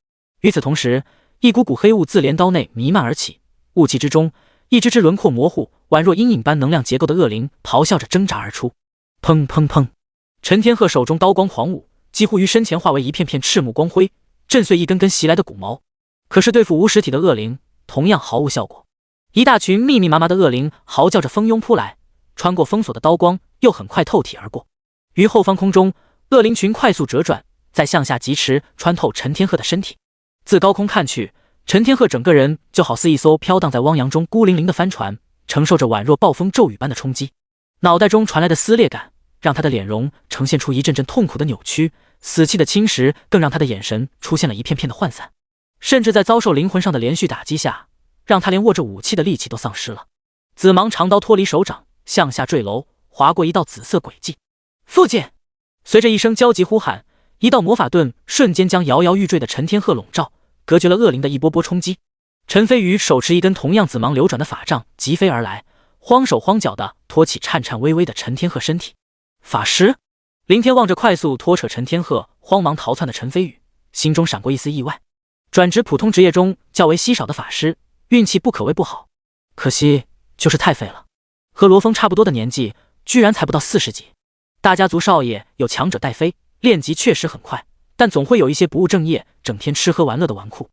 与此同时，一股股黑雾自镰刀内弥漫而起，雾气之中，一只只轮廓模糊、宛若阴影般能量结构的恶灵咆哮着挣扎而出。砰砰砰！陈天鹤手中刀光狂舞，几乎于身前化为一片片赤木光辉，震碎一根根袭来的骨毛。可是对付无实体的恶灵，同样毫无效果。一大群密密麻麻的恶灵嚎叫着蜂拥扑来，穿过封锁的刀光，又很快透体而过。于后方空中，恶灵群快速折转，再向下疾驰，穿透陈天鹤的身体。自高空看去，陈天鹤整个人就好似一艘飘荡在汪洋中孤零零的帆船，承受着宛若暴风骤雨般的冲击。脑袋中传来的撕裂感，让他的脸容呈现出一阵阵痛苦的扭曲，死气的侵蚀更让他的眼神出现了一片片的涣散，甚至在遭受灵魂上的连续打击下，让他连握着武器的力气都丧失了。紫芒长刀脱离手掌，向下坠楼，划过一道紫色轨迹。父亲！随着一声焦急呼喊，一道魔法盾瞬间将摇摇欲坠的陈天鹤笼罩，隔绝了恶灵的一波波冲击。陈飞宇手持一根同样紫芒流转的法杖疾飞而来，慌手慌脚地托起颤颤巍巍的陈天鹤身体。法师！凌天望着快速拖扯陈天鹤慌忙逃窜的陈飞宇，心中闪过一丝意外。转职普通职业中较为稀少的法师，运气不可谓不好，可惜就是太废了。和罗峰差不多的年纪，居然才不到40级。大家族少爷有强者带飞，练级确实很快，但总会有一些不务正业、整天吃喝玩乐的纨绔。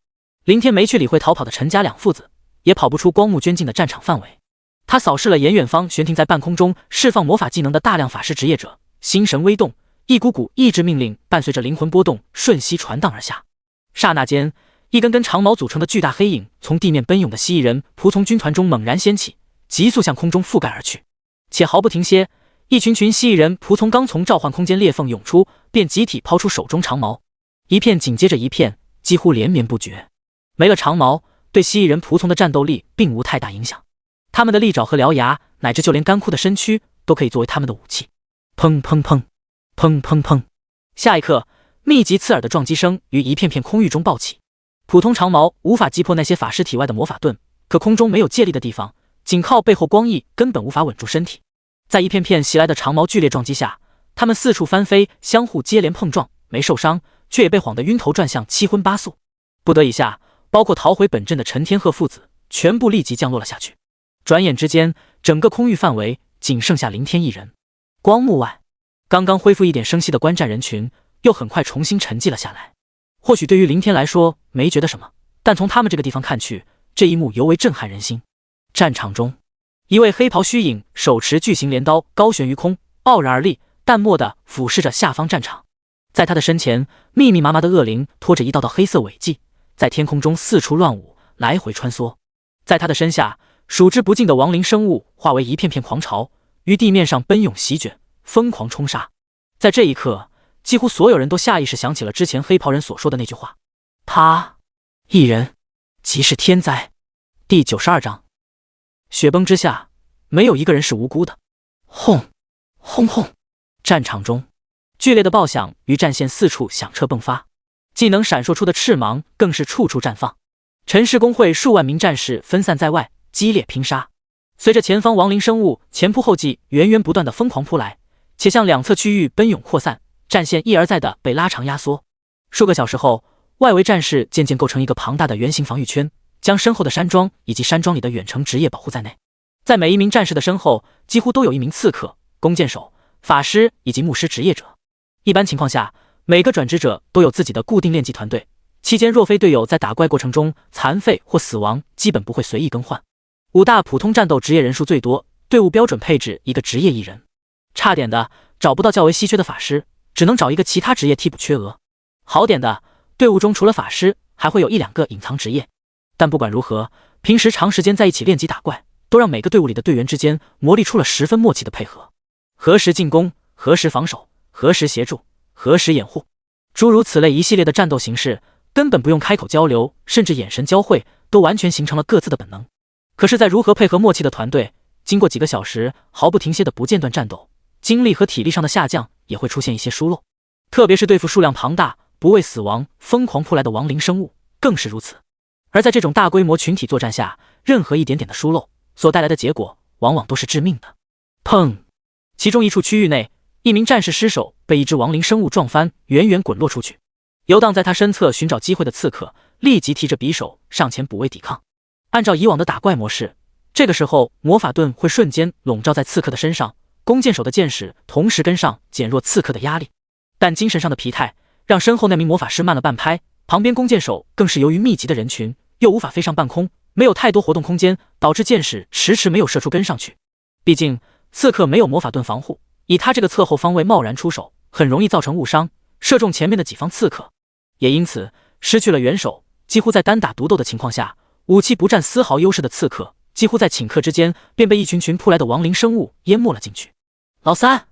凌天没去理会逃跑的陈家两父子，也跑不出光幕捐进的战场范围。他扫视了眼远方悬停在半空中释放魔法技能的大量法师职业者，心神微动，一股股意志命令伴随着灵魂波动瞬息传荡而下。刹那间，一根根长毛组成的巨大黑影从地面奔涌的蜥蜴人仆从军团中猛然掀起，急速向空中覆盖而去，且毫不停歇。一群群蜥蜴人仆从刚从召唤空间裂缝涌出，便集体抛出手中长矛，一片紧接着一片，几乎连绵不绝。没了长矛，对蜥蜴人仆从的战斗力并无太大影响，他们的利爪和獠牙，乃至就连干枯的身躯，都可以作为他们的武器。砰砰砰，砰砰砰！下一刻，密集刺耳的撞击声于一片片空域中爆起。普通长矛无法击破那些法师体外的魔法盾，可空中没有借力的地方，仅靠背后光翼根本无法稳住身体。在一片片袭来的长矛剧烈撞击下，他们四处翻飞，相互接连碰撞，没受伤，却也被晃得晕头转向，七荤八素。不得已下，包括逃回本阵的陈天鹤父子，全部立即降落了下去。转眼之间，整个空域范围仅剩下凌天一人。光幕外，刚刚恢复一点生息的观战人群，又很快重新沉寂了下来。或许对于凌天来说没觉得什么，但从他们这个地方看去，这一幕尤为震撼人心。战场中，一位黑袍虚影手持巨型镰刀高悬于空，傲然而立，淡漠地俯视着下方战场。在他的身前，密密麻麻的恶灵拖着一道道黑色尾迹，在天空中四处乱舞，来回穿梭。在他的身下，数之不尽的亡灵生物化为一片片狂潮，于地面上奔涌席卷，疯狂冲杀。在这一刻，几乎所有人都下意识想起了之前黑袍人所说的那句话：他一人即是天灾。第92章，雪崩之下，没有一个人是无辜的。轰！轰轰！战场中，剧烈的爆响与战线四处响彻迸发，技能闪烁出的翅膀更是处处绽放。陈氏公会数万名战士分散在外，激烈拼杀。随着前方亡灵生物前仆后继、源源不断的疯狂扑来，且向两侧区域奔涌扩散，战线一而再的被拉长压缩。数个小时后，外围战士渐渐构成一个庞大的圆形防御圈，将身后的山庄以及山庄里的远程职业保护在内。在每一名战士的身后，几乎都有一名刺客、弓箭手、法师以及牧师职业者。一般情况下，每个转职者都有自己的固定练级团队，期间若非队友在打怪过程中残废或死亡，基本不会随意更换。5大普通战斗职业人数最多，队伍标准配置一个职业1人。差点的找不到较为稀缺的法师，只能找一个其他职业替补缺额。好点的队伍中除了法师，还会有1-2个隐藏职业。但不管如何，平时长时间在一起练级打怪，都让每个队伍里的队员之间磨砺出了十分默契的配合。何时进攻，何时防守，何时协助，何时掩护，诸如此类一系列的战斗形式，根本不用开口交流，甚至眼神交汇，都完全形成了各自的本能。可是，在如何配合默契的团队，经过几个小时毫不停歇的不间断战斗，精力和体力上的下降也会出现一些疏漏。特别是对付数量庞大、不畏死亡、疯狂扑来的亡灵生物，更是如此。而在这种大规模群体作战下，任何一点点的疏漏所带来的结果，往往都是致命的。砰！其中一处区域内，一名战士尸首被一只亡灵生物撞翻，远远滚落出去。游荡在他身侧寻找机会的刺客，立即提着匕首上前补位抵抗。按照以往的打怪模式，这个时候魔法盾会瞬间笼罩在刺客的身上，弓箭手的箭矢同时跟上，减弱刺客的压力。但精神上的疲态让身后那名魔法师慢了半拍，旁边弓箭手更是由于密集的人群又无法飞上半空，没有太多活动空间，导致箭矢迟迟没有射出跟上去。毕竟刺客没有魔法盾防护，以他这个侧后方位贸然出手，很容易造成误伤，射中前面的几方刺客。也因此失去了援手，几乎在单打独斗的情况下，武器不占丝毫优势的刺客几乎在顷刻之间便被一群群扑来的亡灵生物淹没了进去。老三，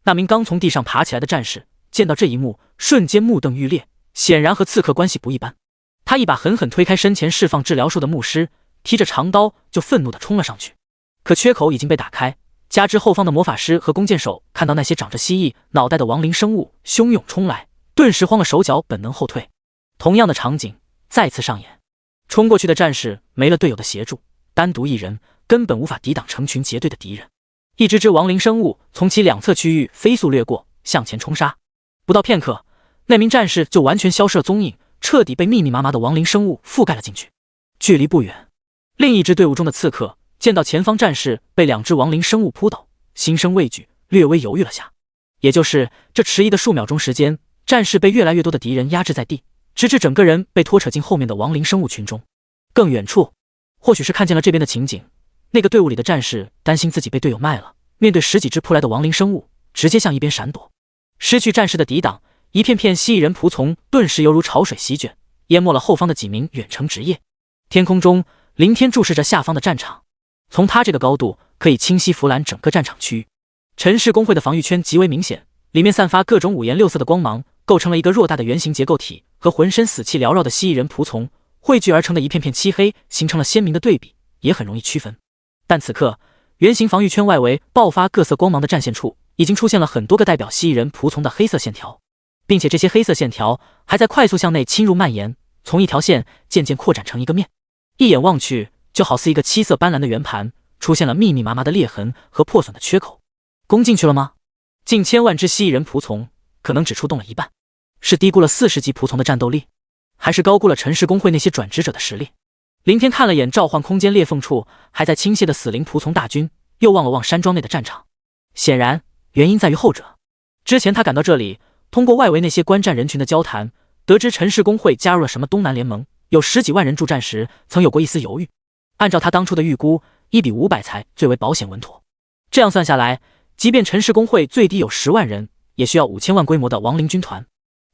那名刚从地上爬起来的战士见到这一幕，瞬间目瞪欲裂，显然和刺客关系不一般。他一把狠狠推开身前释放治疗术的牧师，提着长刀就愤怒地冲了上去。可缺口已经被打开，加之后方的魔法师和弓箭手看到那些长着蜥蜴脑袋的亡灵生物汹涌冲来，顿时慌了手脚，本能后退。同样的场景再次上演，冲过去的战士没了队友的协助，单独一人根本无法抵挡成群结队的敌人。一只只亡灵生物从其两侧区域飞速掠过，向前冲杀。不到片刻，那名战士就完全消失了踪影，彻底被密密麻麻的亡灵生物覆盖了进去。距离不远，另一支队伍中的刺客见到前方战士被2只亡灵生物扑倒，心生畏惧，略微犹豫了下。也就是这迟疑的数秒钟时间，战士被越来越多的敌人压制在地，直至整个人被拖扯进后面的亡灵生物群中。更远处，或许是看见了这边的情景，那个队伍里的战士担心自己被队友卖了，面对10几只扑来的亡灵生物，直接向一边闪躲。失去战士的抵挡，一片片蜥蜴人仆从顿时犹如潮水席卷，淹没了后方的几名远程职业。天空中，林天注视着下方的战场，从他这个高度可以清晰俯览整个战场区域。陈氏公会的防御圈极为明显，里面散发各种5颜6色的光芒，构成了一个偌大的圆形结构体，和浑身死气缭绕的蜥蜴人仆从汇聚而成的一片片漆黑，形成了鲜明的对比，也很容易区分。但此刻，圆形防御圈外围爆发各色光芒的战线处，已经出现了很多个代表蜥蜴人仆从的黑色线条，并且这些黑色线条还在快速向内侵入蔓延，从一条线渐渐扩展成一个面，一眼望去就好似一个七色斑斓的圆盘，出现了密密麻麻的裂痕和破损的缺口。攻进去了吗？近千万只蜥蜴人仆从可能只出动了一半，是低估了40级仆从的战斗力，还是高估了陈氏公会那些转职者的实力？林天看了眼召唤空间裂缝处还在倾泻的死灵仆从大军，又望了望山庄内的战场，显然原因在于后者。之前他赶到这里，通过外围那些观战人群的交谈，得知陈氏公会加入了什么东南联盟，有10几万人助战时，曾有过一丝犹豫。按照他当初的预估，1比500才最为保险稳妥。这样算下来，即便陈氏公会最低有10万人，也需要5000万规模的亡灵军团。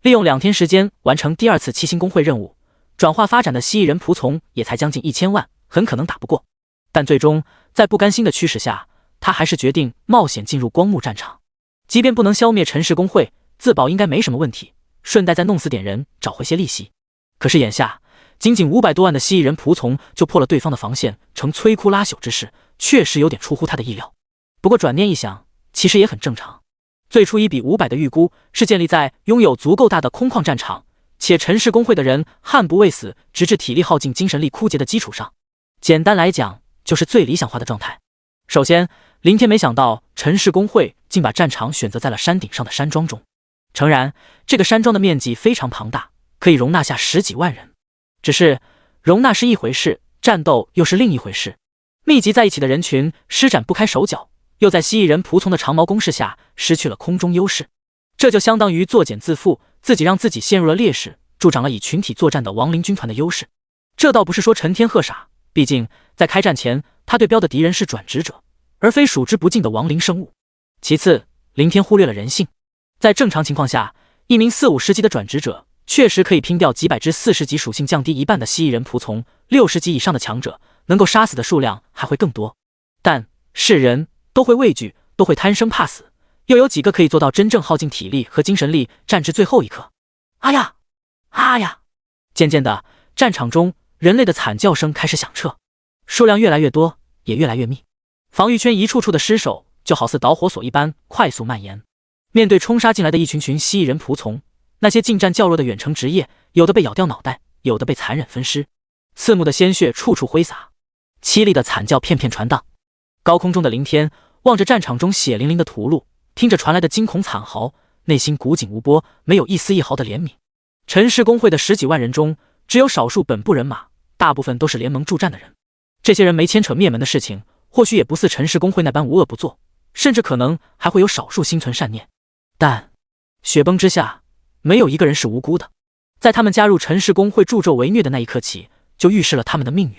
利用2天时间完成第2次7星公会任务，转化发展的蜥蜴人仆从也才将近1000万，很可能打不过。但最终在不甘心的驱使下，他还是决定冒险进入光幕战场。即便不能消灭陈氏公会，自保应该没什么问题，顺带再弄死点人，找回些利息。可是眼下仅仅500多万的蜥蜴人仆从就破了对方的防线，成摧枯拉朽之势，确实有点出乎他的意料。不过转念一想，其实也很正常。最初1比500的预估是建立在拥有足够大的空旷战场，且陈氏工会的人悍不畏死，直至体力耗尽、精神力枯竭的基础上。简单来讲，就是最理想化的状态。首先，林天没想到陈氏工会竟把战场选择在了山顶上的山庄中。诚然，这个山庄的面积非常庞大，可以容纳下10几万人。只是容纳是一回事，战斗又是另一回事。密集在一起的人群施展不开手脚，又在蜥蜴人仆从的长矛攻势下失去了空中优势，这就相当于作茧自缚，自己让自己陷入了劣势，助长了以群体作战的亡灵军团的优势。这倒不是说陈天鹤傻，毕竟在开战前他对标的敌人是转职者，而非数之不尽的亡灵生物。其次，林天忽略了人性。在正常情况下，一名4、50级的转职者确实可以拼掉几百只40级属性降低1半的蜥蜴人仆从，60级以上的强者能够杀死的数量还会更多。但是人都会畏惧，都会贪生怕死，又有几个可以做到真正耗尽体力和精神力战至最后一刻？啊呀，啊呀！渐渐的，战场中人类的惨叫声开始响彻，数量越来越多，也越来越密。防御圈一处处的尸首就好似导火索一般快速蔓延。面对冲杀进来的一群群蜥蜴人仆从，那些近战较弱的远程职业，有的被咬掉脑袋，有的被残忍分尸，刺目的鲜血处处挥洒，凄厉的惨叫片片传荡。高空中的林天望着战场中血淋淋的屠戮，听着传来的惊恐惨嚎，内心古井无波，没有一丝一毫的怜悯。陈氏工会的10几万人中，只有少数本部人马，大部分都是联盟助战的人。这些人没牵扯灭门的事情，或许也不似陈氏工会那般无恶不作，甚至可能还会有少数心存善念。但雪崩之下，没有一个人是无辜的。在他们加入陈氏工会助纣为虐的那一刻起，就预示了他们的命运。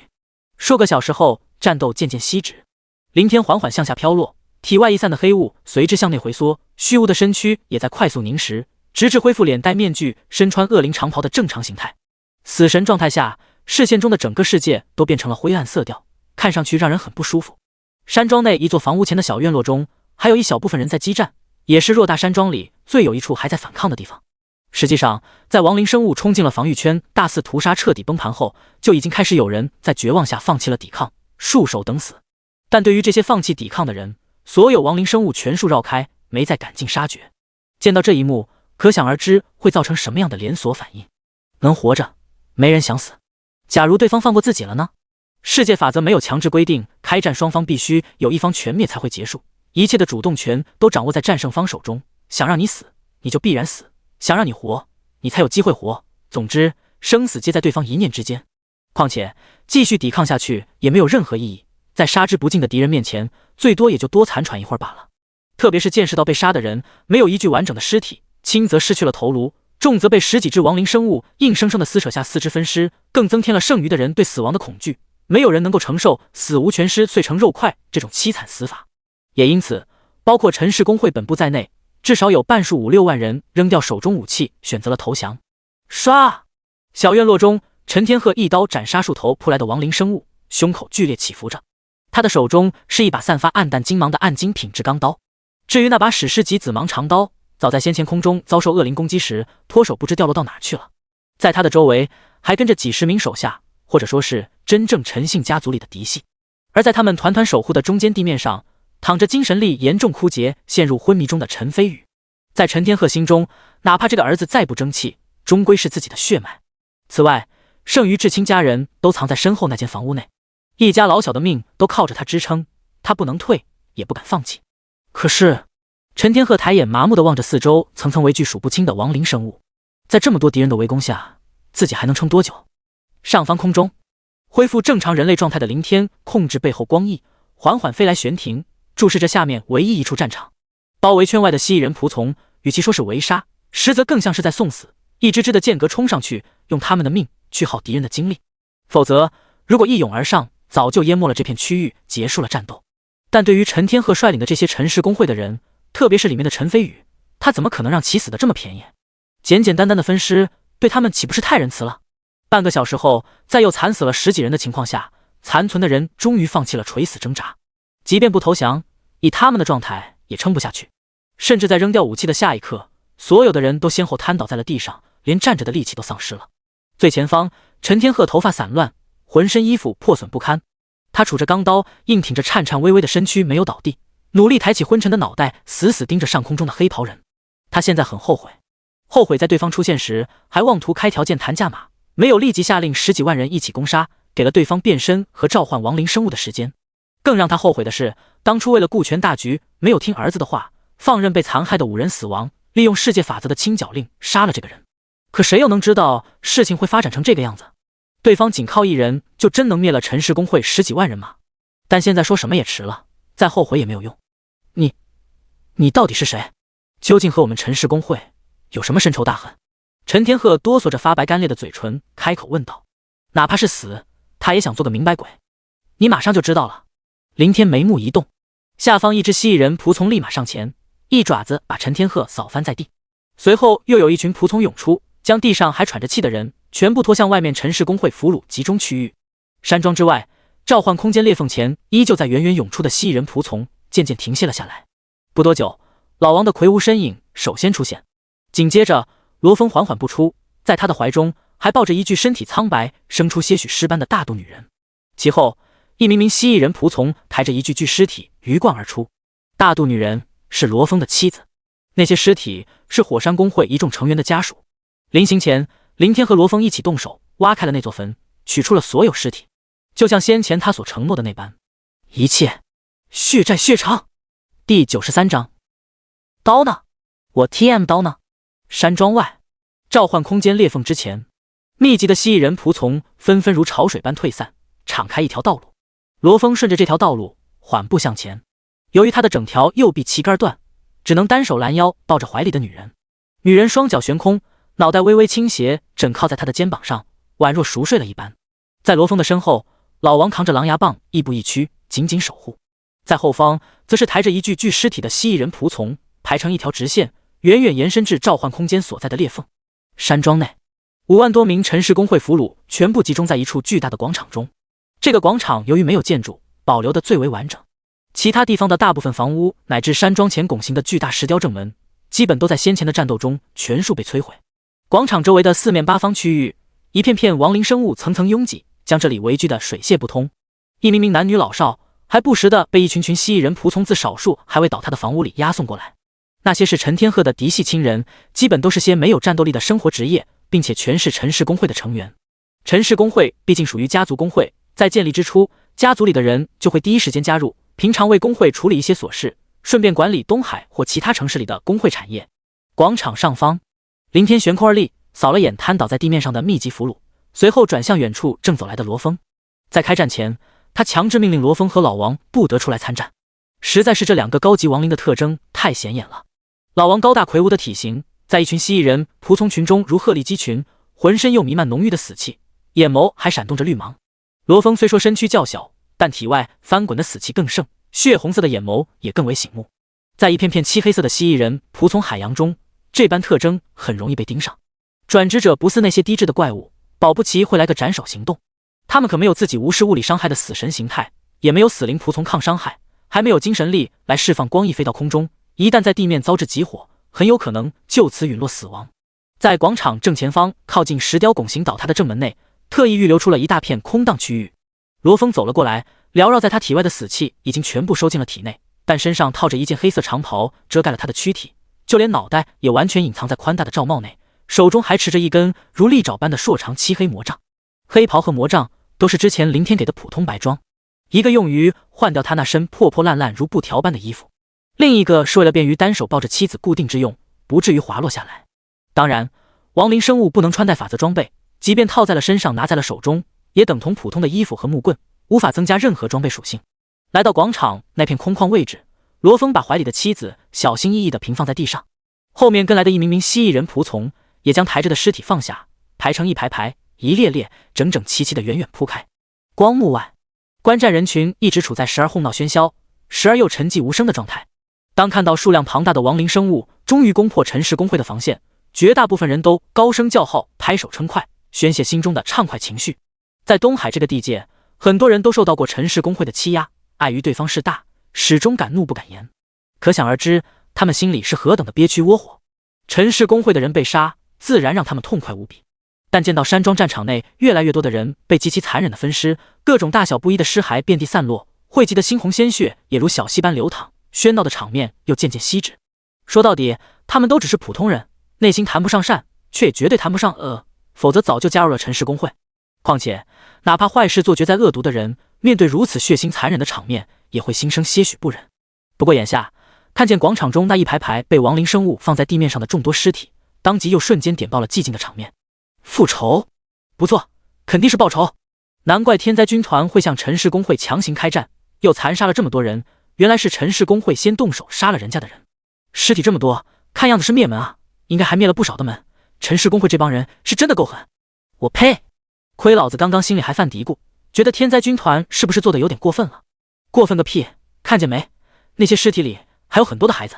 数个小时后，战斗渐渐息止，林天缓缓向下飘落，体外溢散的黑雾随之向内回缩，虚无的身躯也在快速凝实，直至恢复脸戴面具、身穿恶灵长袍的正常形态。死神状态下，视线中的整个世界都变成了灰暗色调，看上去让人很不舒服。山庄内一座房屋前的小院落中，还有一小部分人在激战，也是偌大山庄里最有一处还在反抗的地方。实际上，在亡灵生物冲进了防御圈，大肆屠杀，彻底崩盘后，就已经开始有人在绝望下放弃了抵抗，束手等死。但对于这些放弃抵抗的人，所有亡灵生物全数绕开，没再赶尽杀绝。见到这一幕，可想而知会造成什么样的连锁反应。能活着，没人想死。假如对方放过自己了呢？世界法则没有强制规定开战双方必须有一方全灭才会结束，一切的主动权都掌握在战胜方手中。想让你死，你就必然死；想让你活，你才有机会活。总之，生死皆在对方一念之间。况且，继续抵抗下去也没有任何意义。在杀之不尽的敌人面前，最多也就多残喘一会儿罢了。特别是见识到被杀的人没有一具完整的尸体，轻则失去了头颅，重则被10几只亡灵生物硬生生的撕扯下四肢分尸，更增添了剩余的人对死亡的恐惧。没有人能够承受死无全尸、碎成肉块这种凄惨死法。也因此，包括陈氏工会本部在内，至少有半数5、6万人扔掉手中武器，选择了投降。唰！小院落中，陈天鹤一刀斩杀数头扑来的亡灵生物，胸口剧烈起伏着。他的手中是一把散发暗淡金芒的暗金品质钢刀。至于那把史诗级紫芒长刀，早在先前空中遭受恶灵攻击时，脱手不知掉落到哪去了。在他的周围还跟着几十名手下，或者说是真正陈姓家族里的嫡系。而在他们团团守护的中间地面上，躺着精神力严重枯竭、陷入昏迷中的陈飞宇。在陈天鹤心中，哪怕这个儿子再不争气，终归是自己的血脉。此外，剩余至亲家人都藏在身后那间房屋内，一家老小的命都靠着他支撑，他不能退，也不敢放弃。可是，陈天鹤抬眼麻木地望着四周层层围聚数不清的亡灵生物，在这么多敌人的围攻下，自己还能撑多久？上方空中，恢复正常人类状态的林天控制背后光翼，缓缓飞来悬停，注视着下面唯一一处战场。包围圈外的蜥蜴人仆从，与其说是围杀，实则更像是在送死，一只只的间隔冲上去，用他们的命去耗敌人的精力。否则，如果一涌而上，早就淹没了这片区域，结束了战斗。但对于陈天鹤率领的这些陈氏工会的人，特别是里面的陈飞宇，他怎么可能让其死得这么便宜？简简单单的分尸，对他们岂不是太仁慈了？半个小时后，在又惨死了10几人的情况下，残存的人终于放弃了垂死挣扎。即便不投降，以他们的状态也撑不下去。甚至在扔掉武器的下一刻，所有的人都先后瘫倒在了地上，连站着的力气都丧失了。最前方，陈天鹤头发散乱，浑身衣服破损不堪，他杵着钢刀，硬挺着颤颤巍巍的身躯没有倒地，努力抬起昏沉的脑袋，死死盯着上空中的黑袍人。他现在很后悔在对方出现时还妄图开条件谈价码，没有立即下令10几万人一起攻杀，给了对方变身和召唤亡灵生物的时间。更让他后悔的是，当初为了顾全大局，没有听儿子的话，放任被残害的5人死亡，利用世界法则的清剿令杀了这个人。可谁又能知道事情会发展成这个样子？对方仅靠1人就真能灭了陈氏公会10几万人马。但现在说什么也迟了，再后悔也没有用。你到底是谁？究竟和我们陈氏公会有什么深仇大恨？陈天鹤哆嗦着发白干裂的嘴唇，开口问道。哪怕是死，他也想做个明白鬼。你马上就知道了。林天眉目一动，下方一只蜥蜴人仆从立马上前，一爪子把陈天鹤扫翻在地。随后又有一群仆从涌出，将地上还喘着气的人全部拖向外面陈氏公会俘虏集中区域。山庄之外，召唤空间裂缝前依旧在源源涌出的蜥蜴人仆从渐渐停歇了下来。不多久，老王的魁梧身影首先出现，紧接着罗峰缓缓步出，在他的怀中还抱着一具身体苍白、生出些许尸斑的大肚女人。其后，一名蜥蜴人仆从抬着一具尸体鱼贯而出。大肚女人是罗峰的妻子，那些尸体是火山公会一众成员的家属。临行前，林天和罗峰一起动手挖开了那座坟，取出了所有尸体，就像先前他所承诺的那般，一切血债血偿。第93章，刀呢？我 TM 刀呢？山庄外，召唤空间裂缝之前，密集的蜥蜴人仆从纷纷如潮水般退散，敞开一条道路。罗峰顺着这条道路缓步向前，由于他的整条右臂旗杆断，只能单手拦腰抱着怀里的女人。女人双脚悬空，脑袋微微倾斜，枕靠在他的肩膀上，宛若熟睡了一般。在罗峰的身后，老王扛着狼牙棒，亦步亦趋，紧紧守护。在后方，则是抬着一具尸体的蜥蜴人仆从，排成一条直线，远远延伸至召唤空间所在的裂缝。山庄内，5万多名陈氏公会俘虏全部集中在一处巨大的广场中。这个广场由于没有建筑，保留的最为完整。其他地方的大部分房屋乃至山庄前拱形的巨大石雕正门，基本都在先前的战斗中全数被摧毁。广场周围的四面八方区域，一片片亡灵生物层层拥挤，将这里围居的水泄不通。一名名男女老少还不时地被一群群蜥蜴人仆从自少数还未倒塌的房屋里押送过来。那些是陈天鹤的嫡系亲人，基本都是些没有战斗力的生活职业，并且全是陈氏公会的成员。陈氏公会毕竟属于家族公会，在建立之初，家族里的人就会第一时间加入，平常为公会处理一些琐事，顺便管理东海或其他城市里的公会产业。广场上方，林天悬空而立，扫了眼瘫倒在地面上的密集俘虏，随后转向远处正走来的罗峰。在开战前，他强制命令罗峰和老王不得出来参战，实在是这2个高级亡灵的特征太显眼了。老王高大魁梧的体型，在一群蜥蜴人仆从群中如鹤立鸡群，浑身又弥漫浓郁的死气，眼眸还闪动着绿芒。罗峰虽说身躯较小，但体外翻滚的死气更盛，血红色的眼眸也更为醒目。在一片片漆黑色的蜥蜴人仆从海洋中，这般特征很容易被盯上。转职者不似那些低质的怪物，保不齐会来个斩首行动。他们可没有自己无视物理伤害的死神形态，也没有死灵仆从抗伤害，还没有精神力来释放光翼飞到空中，一旦在地面遭致集火，很有可能就此陨落死亡。在广场正前方靠近石雕拱形倒塌的正门内，特意预留出了一大片空荡区域。罗峰走了过来，缭绕在他体外的死气已经全部收进了体内，但身上套着一件黑色长袍，遮盖了他的躯体，就连脑袋也完全隐藏在宽大的罩帽内，手中还持着一根如利爪般的硕长漆黑魔杖。黑袍和魔杖都是之前林天给的普通白装，一个用于换掉他那身破破烂烂如布条般的衣服，另一个是为了便于单手抱着妻子固定之用，不至于滑落下来。当然，亡灵生物不能穿戴法则装备，即便套在了身上拿在了手中，也等同普通的衣服和木棍，无法增加任何装备属性。来到广场那片空旷位置，罗峰把怀里的妻子小心翼翼地平放在地上，后面跟来的一名蜥蜴人仆从也将抬着的尸体放下，排成一排排，一列列，整整齐齐地远远铺开。光幕外，观战人群一直处在时而哄闹喧嚣，时而又沉寂无声的状态。当看到数量庞大的亡灵生物终于攻破陈氏公会的防线，绝大部分人都高声叫号，拍手称快，宣泄心中的畅快情绪。在东海这个地界，很多人都受到过陈氏公会的欺压，碍于对方势大，始终敢怒不敢言，可想而知他们心里是何等的憋屈窝火。陈氏公会的人被杀，自然让他们痛快无比。但见到山庄战场内越来越多的人被极其残忍的分尸，各种大小不一的尸骸遍地散落，汇集的猩红鲜血也如小溪般流淌，喧闹的场面又渐渐息止。说到底，他们都只是普通人，内心谈不上善，却也绝对谈不上恶，否则早就加入了陈氏公会。况且，哪怕坏事做绝在恶毒的人，面对如此血腥残忍的场面，也会心生些许不忍。不过眼下看见广场中那一排排被亡灵生物放在地面上的众多尸体，当即又瞬间点爆了寂静的场面。复仇，不错，肯定是报仇。难怪天灾军团会向陈氏公会强行开战，又残杀了这么多人，原来是陈氏公会先动手杀了人家的人。尸体这么多，看样子是灭门啊，应该还灭了不少的门。陈氏公会这帮人是真的够狠。我呸！亏老子刚刚心里还犯嘀咕，觉得天灾军团是不是做的有点过分了？过分个屁！看见没？那些尸体里还有很多的孩子，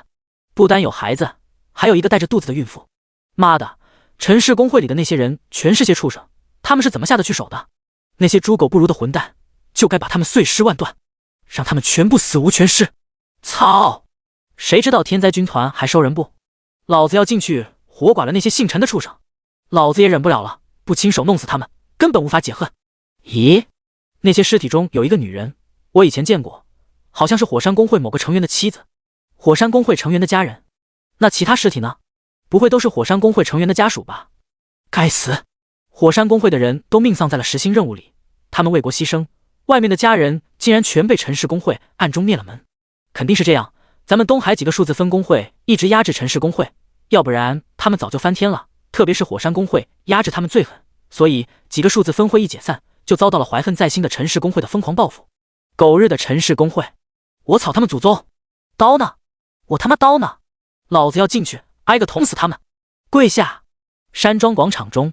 不单有孩子，还有一个带着肚子的孕妇。妈的，陈氏公会里的那些人全是些畜生，他们是怎么下得去手的？那些猪狗不如的混蛋，就该把他们碎尸万段，让他们全部死无全尸！操！谁知道天灾军团还收人不？老子要进去活剐了那些姓陈的畜生！老子也忍不了了，不亲手弄死他们，根本无法解恨。咦，那些尸体中有一个女人，我以前见过，好像是火山公会某个成员的妻子，火山公会成员的家人。那其他尸体呢？不会都是火山公会成员的家属吧？该死！火山公会的人都命丧在了实心任务里，他们为国牺牲，外面的家人竟然全被陈氏公会暗中灭了门。肯定是这样，咱们东海几个数字分公会一直压制陈氏公会，要不然他们早就翻天了。特别是火山公会压制他们最狠，所以几个数字分会一解散，就遭到了怀恨在心的陈氏公会的疯狂报复。狗日的陈氏公会！我草他们祖宗！刀呢？我他妈刀呢？老子要进去挨个捅死他们！跪下！山庄广场中，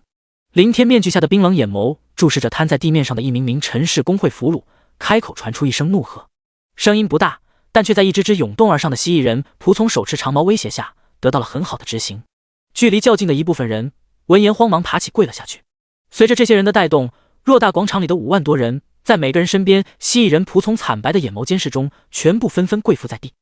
林天面具下的冰冷眼眸注视着瘫在地面上的一名名陈氏公会俘虏，开口传出一声怒喝，声音不大，但却在一只只涌动而上的蜥蜴人仆从手持长矛威胁下，得到了很好的执行。距离较近的一部分人闻言慌忙爬起跪了下去。随着这些人的带动，偌大广场里的5万多人，在每个人身边蜥蜴人仆从惨白的眼眸监视中，全部纷纷跪伏在地。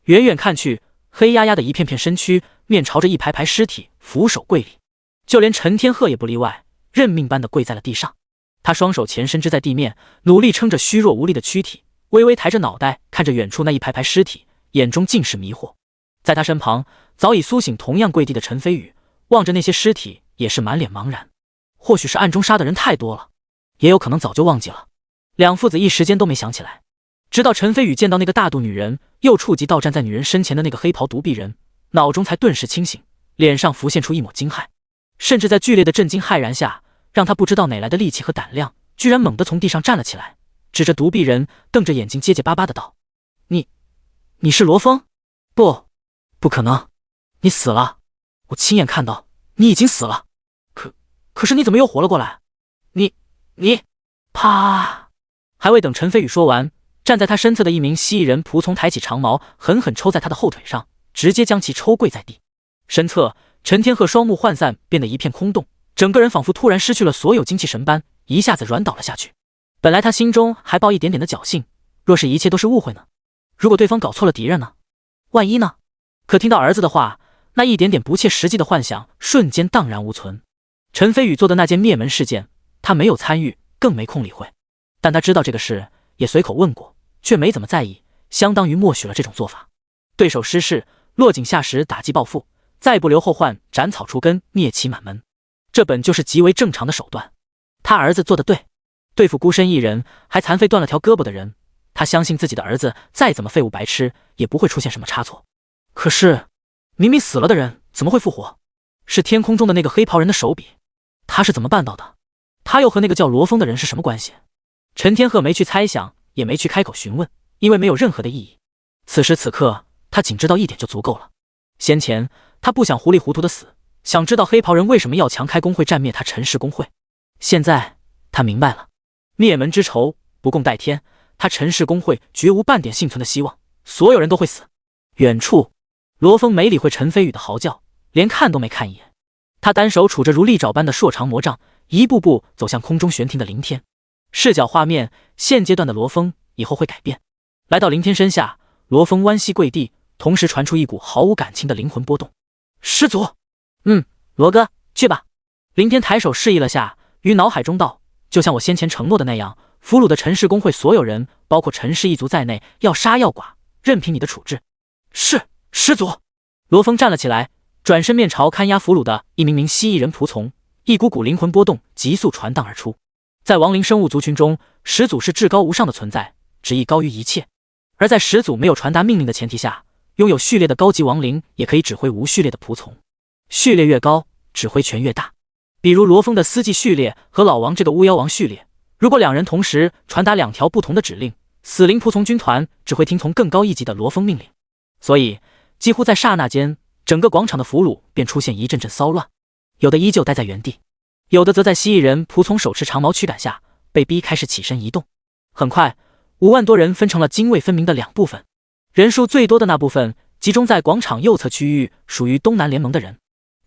远远看去，黑压压的一片片身躯，面朝着一排排尸体俯首跪礼。就连陈天鹤也不例外，认命般的跪在了地上。他双手前伸支在地面，努力撑着虚弱无力的躯体，微微抬着脑袋看着远处那一排排尸体，眼中尽是迷惑。在他身旁早已苏醒，同样跪地的陈飞宇望着那些尸体，也是满脸茫然。或许是暗中杀的人太多了，也有可能早就忘记了。两父子一时间都没想起来，直到陈飞宇见到那个大肚女人，又触及到站在女人身前的那个黑袍独臂人，脑中才顿时清醒，脸上浮现出一抹惊骇，甚至在剧烈的震惊骇然下，让他不知道哪来的力气和胆量，居然猛地从地上站了起来，指着独臂人，瞪着眼睛结结巴巴的道：“你是罗峰？不可能，你死了！我亲眼看到你已经死了。可是你怎么又活了过来？你……啪！”还未等陈飞宇说完，站在他身侧的一名蜥蜴人仆从抬起长矛，狠狠抽在他的后腿上，直接将其抽跪在地。身侧陈天鹤双目涣散，变得一片空洞，整个人仿佛突然失去了所有精气神般，一下子软倒了下去。本来他心中还抱一点点的侥幸，若是一切都是误会呢？如果对方搞错了敌人呢？万一呢？可听到儿子的话，那一点点不切实际的幻想瞬间荡然无存。陈飞宇做的那件灭门事件，他没有参与，更没空理会。但他知道这个事，也随口问过，却没怎么在意，相当于默许了这种做法。对手失势，落井下石，打击报复，再不留后患，斩草除根，灭其满门，这本就是极为正常的手段。他儿子做得对，对付孤身一人还残废断了条胳膊的人，他相信自己的儿子再怎么废物白痴，也不会出现什么差错。可是明明死了的人怎么会复活？是天空中的那个黑袍人的手笔，他是怎么办到的？他又和那个叫罗峰的人是什么关系？陈天鹤没去猜想，也没去开口询问，因为没有任何的意义。此时此刻，他仅知道一点就足够了。先前他不想糊里糊涂的死，想知道黑袍人为什么要强开工会战灭他陈氏工会。现在他明白了，灭门之仇不共戴天，他陈氏工会绝无半点幸存的希望，所有人都会死。远处罗峰没理会陈飞宇的嚎叫，连看都没看一眼。他单手杵着如利爪般的硕长魔杖，一步步走向空中悬停的凌天。视角画面，现阶段的罗峰以后会改变。来到凌天身下，罗峰弯膝跪地，同时传出一股毫无感情的灵魂波动。师祖，罗哥，去吧，林天抬手示意了下，于脑海中道：就像我先前承诺的那样，俘虏的陈氏公会所有人，包括陈氏一族在内，要杀要剐，任凭你的处置。是，师祖。罗峰站了起来，转身面朝看押俘虏的一名名蜥蜴人仆从，一股股灵魂波动急速传荡而出。在亡灵生物族群中，始祖是至高无上的存在，旨意高于一切。而在始祖没有传达命令的前提下，拥有序列的高级亡灵也可以指挥无序列的仆从，序列越高，指挥权越大。比如罗峰的司祭序列和老王这个巫妖王序列，如果两人同时传达2条不同的指令，死灵仆从军团只会听从更高一级的罗峰命令。所以几乎在刹那间，整个广场的俘虏便出现一阵阵骚乱，有的依旧待在原地，有的则在蜥蜴人仆从手持长矛驱赶下，被逼开始起身移动。很快，5万多人分成了泾渭分明的2部分，人数最多的那部分集中在广场右侧区域，属于东南联盟的人；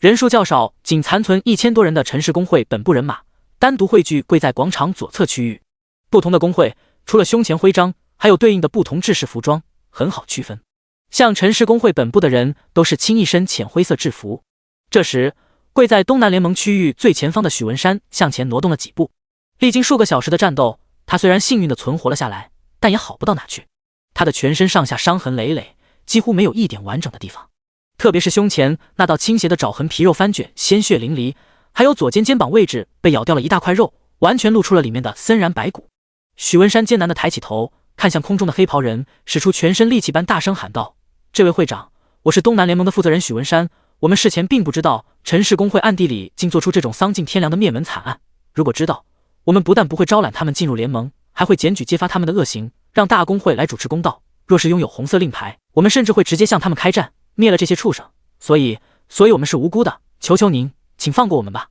人数较少，仅残存1000多人的陈氏公会本部人马，单独汇聚跪在广场左侧区域。不同的公会，除了胸前徽章，还有对应的不同制式服装，很好区分。像陈氏公会本部的人都是清一身浅灰色制服。这时，跪在东南联盟区域最前方的许文山向前挪动了几步。历经数个小时的战斗，他虽然幸运地存活了下来，但也好不到哪去。他的全身上下伤痕累累，几乎没有一点完整的地方，特别是胸前那道倾斜的爪痕，皮肉翻卷，鲜血淋漓，还有左肩肩膀位置被咬掉了一大块肉，完全露出了里面的森然白骨。许文山艰难地抬起头，看向空中的黑袍人，使出全身力气般大声喊道：这位会长，我是东南联盟的负责人许文山，我们事前并不知道陈氏公会暗地里竟做出这种丧尽天良的灭门惨案，如果知道，我们不但不会招揽他们进入联盟，还会检举揭发他们的恶行，让大公会来主持公道。若是拥有红色令牌，我们甚至会直接向他们开战，灭了这些畜生。所以我们是无辜的，求求您，请放过我们吧。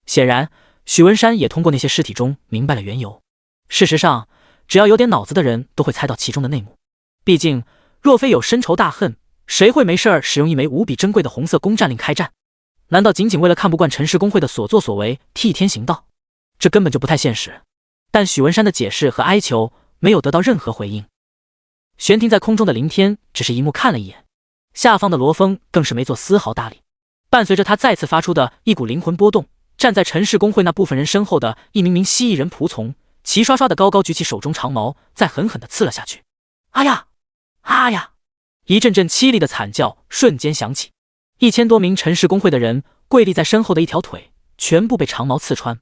显然，许文山也通过那些尸体中明白了缘由。事实上，只要有点脑子的人都会猜到其中的内幕。毕竟，若非有深仇大恨，谁会没事儿使用一枚无比珍贵的红色公战令开战？难道仅仅为了看不惯陈氏公会的所作所为，替天行道？这根本就不太现实。但许文山的解释和哀求没有得到任何回应。悬停在空中的林天只是一目看了一眼，下方的罗峰更是没做丝毫搭理。伴随着他再次发出的一股灵魂波动，站在陈氏公会那部分人身后的一名名蜥蜴人仆从，齐刷刷的高高举起手中长矛，再狠狠地刺了下去。啊呀！啊呀！一阵阵凄厉的惨叫瞬间响起，1000多名陈氏公会的人跪立在身后的一条腿全部被长矛刺穿，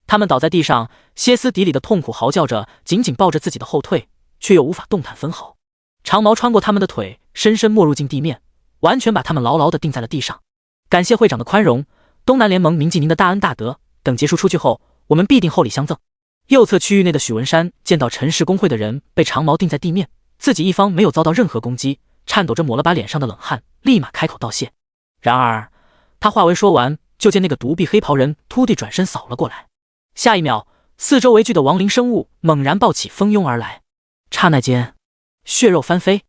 他们倒在地上，歇斯底里的痛苦嚎叫着，紧紧抱着自己的后退，却又无法动弹分毫。长矛穿过他们的腿，深深没入进地面，完全把他们牢牢地钉在了地上。感谢会长的宽容，东南联盟铭记您的大恩大德，等结束出去后，我们必定厚礼相赠。右侧区域内的许文山见到陈氏公会的人被长矛钉在地面，自己一方没有遭到任何攻击，颤抖着抹了把脸上的冷汗，立马开口道谢。然而他话未说完，就见那个独臂黑袍人突地转身扫了过来，下一秒，四周围聚的亡灵生物猛然暴起，蜂拥而来。刹那间，血肉翻飞，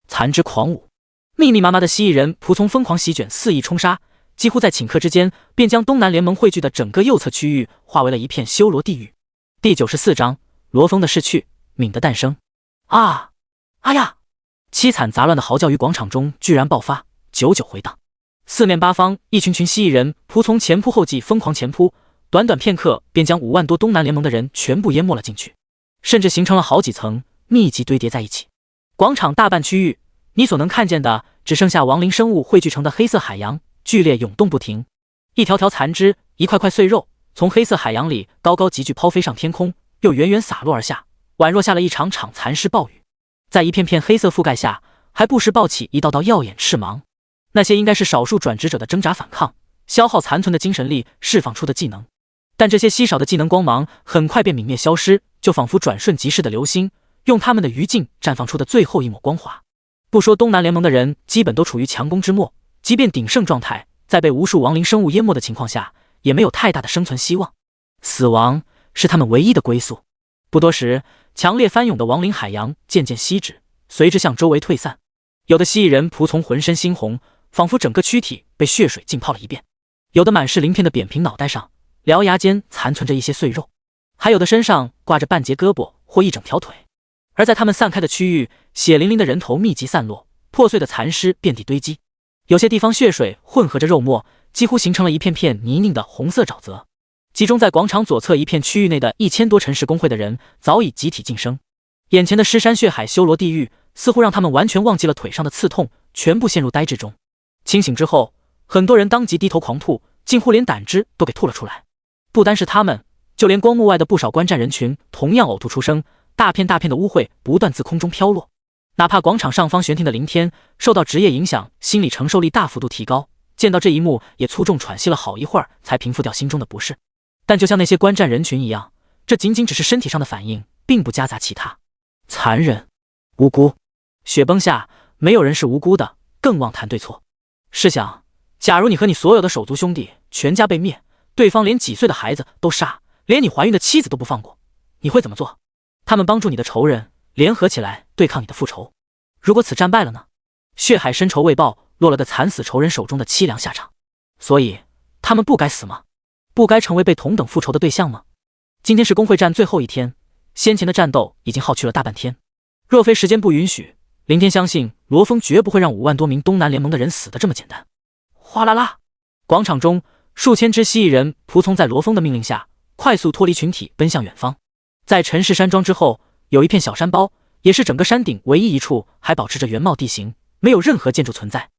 残肢狂舞，密密麻麻的蜥蜴人仆从疯狂席卷，肆意冲杀，几乎在顷刻之间便将东南联盟汇聚的整个右侧区域化为了一片修罗地狱。第94章罗峰的逝去，敏的诞生。啊！啊呀！凄惨杂乱的嚎叫于广场中居然爆发，久久回荡。四面八方，一群群蜥蜴人仆从前仆后继，疯狂前扑，短短片刻便将5万多东南联盟的人全部淹没了进去，甚至形成了好几层，密集堆叠在一起。广场大半区域，你所能看见的只剩下亡灵生物汇聚成的黑色海洋，剧烈涌动不停。一条条残肢，一块块碎肉，从黑色海洋里高高急剧抛飞上天空，又远远洒落而下，宛若下了一场场残尸暴雨。在一片片黑色覆盖下，还不时爆起一道道耀眼翅芒，那些应该是少数转职者的挣扎反抗，消耗残存的精神力释放出的技能。但这些稀少的技能光芒很快便泯灭消失，就仿佛转瞬即逝的流星，用他们的余烬绽放出的最后一抹光华。不说东南联盟的人基本都处于强攻之末，即便鼎盛状态，在被无数亡灵生物淹没的情况下，也没有太大的生存希望。死亡是他们唯一的归宿。不多时，强烈翻涌的亡灵海洋渐渐息止，随之向周围退散。有的蜥蜴人仆从浑身猩红，仿佛整个躯体被血水浸泡了一遍；有的满是鳞片的扁平脑袋上，獠牙间残存着一些碎肉；还有的身上挂着半截胳膊或一整条腿。而在他们散开的区域，血淋淋的人头密集散落，破碎的残尸遍地堆积，有些地方血水混合着肉末，几乎形成了一片片泥泞的红色沼泽。集中在广场左侧一片区域内的1000多陈氏工会的人早已集体晋升。眼前的尸山血海、修罗地狱，似乎让他们完全忘记了腿上的刺痛，全部陷入呆滞中。清醒之后，很多人当即低头狂吐，近乎连胆汁都给吐了出来。不单是他们，就连光幕外的不少观战人群同样呕吐出声，大片大片的污秽不断自空中飘落。哪怕广场上方悬停的林天受到职业影响，心理承受力大幅度提高，见到这一幕也粗重喘息了好一会儿，才平复掉心中的不适。但就像那些观战人群一样，这仅仅只是身体上的反应，并不夹杂其他。残忍、无辜，雪崩下没有人是无辜的，更妄谈对错。试想，假如你和你所有的手足兄弟全家被灭，对方连几岁的孩子都杀，连你怀孕的妻子都不放过，你会怎么做？他们帮助你的仇人联合起来对抗你的复仇，如果此战败了呢？血海深仇未报，落了个惨死仇人手中的凄凉下场。所以他们不该死吗？不该成为被同等复仇的对象吗？今天是工会战最后一天，先前的战斗已经耗去了大半天，若非时间不允许，林天相信罗峰绝不会让5万多名东南联盟的人死得这么简单。哗啦啦，广场中数千只蜥蜴人仆从在罗峰的命令下，快速脱离群体奔向远方。在陈氏山庄之后，有一片小山包，也是整个山顶唯一一处还保持着原貌地形，没有任何建筑存在。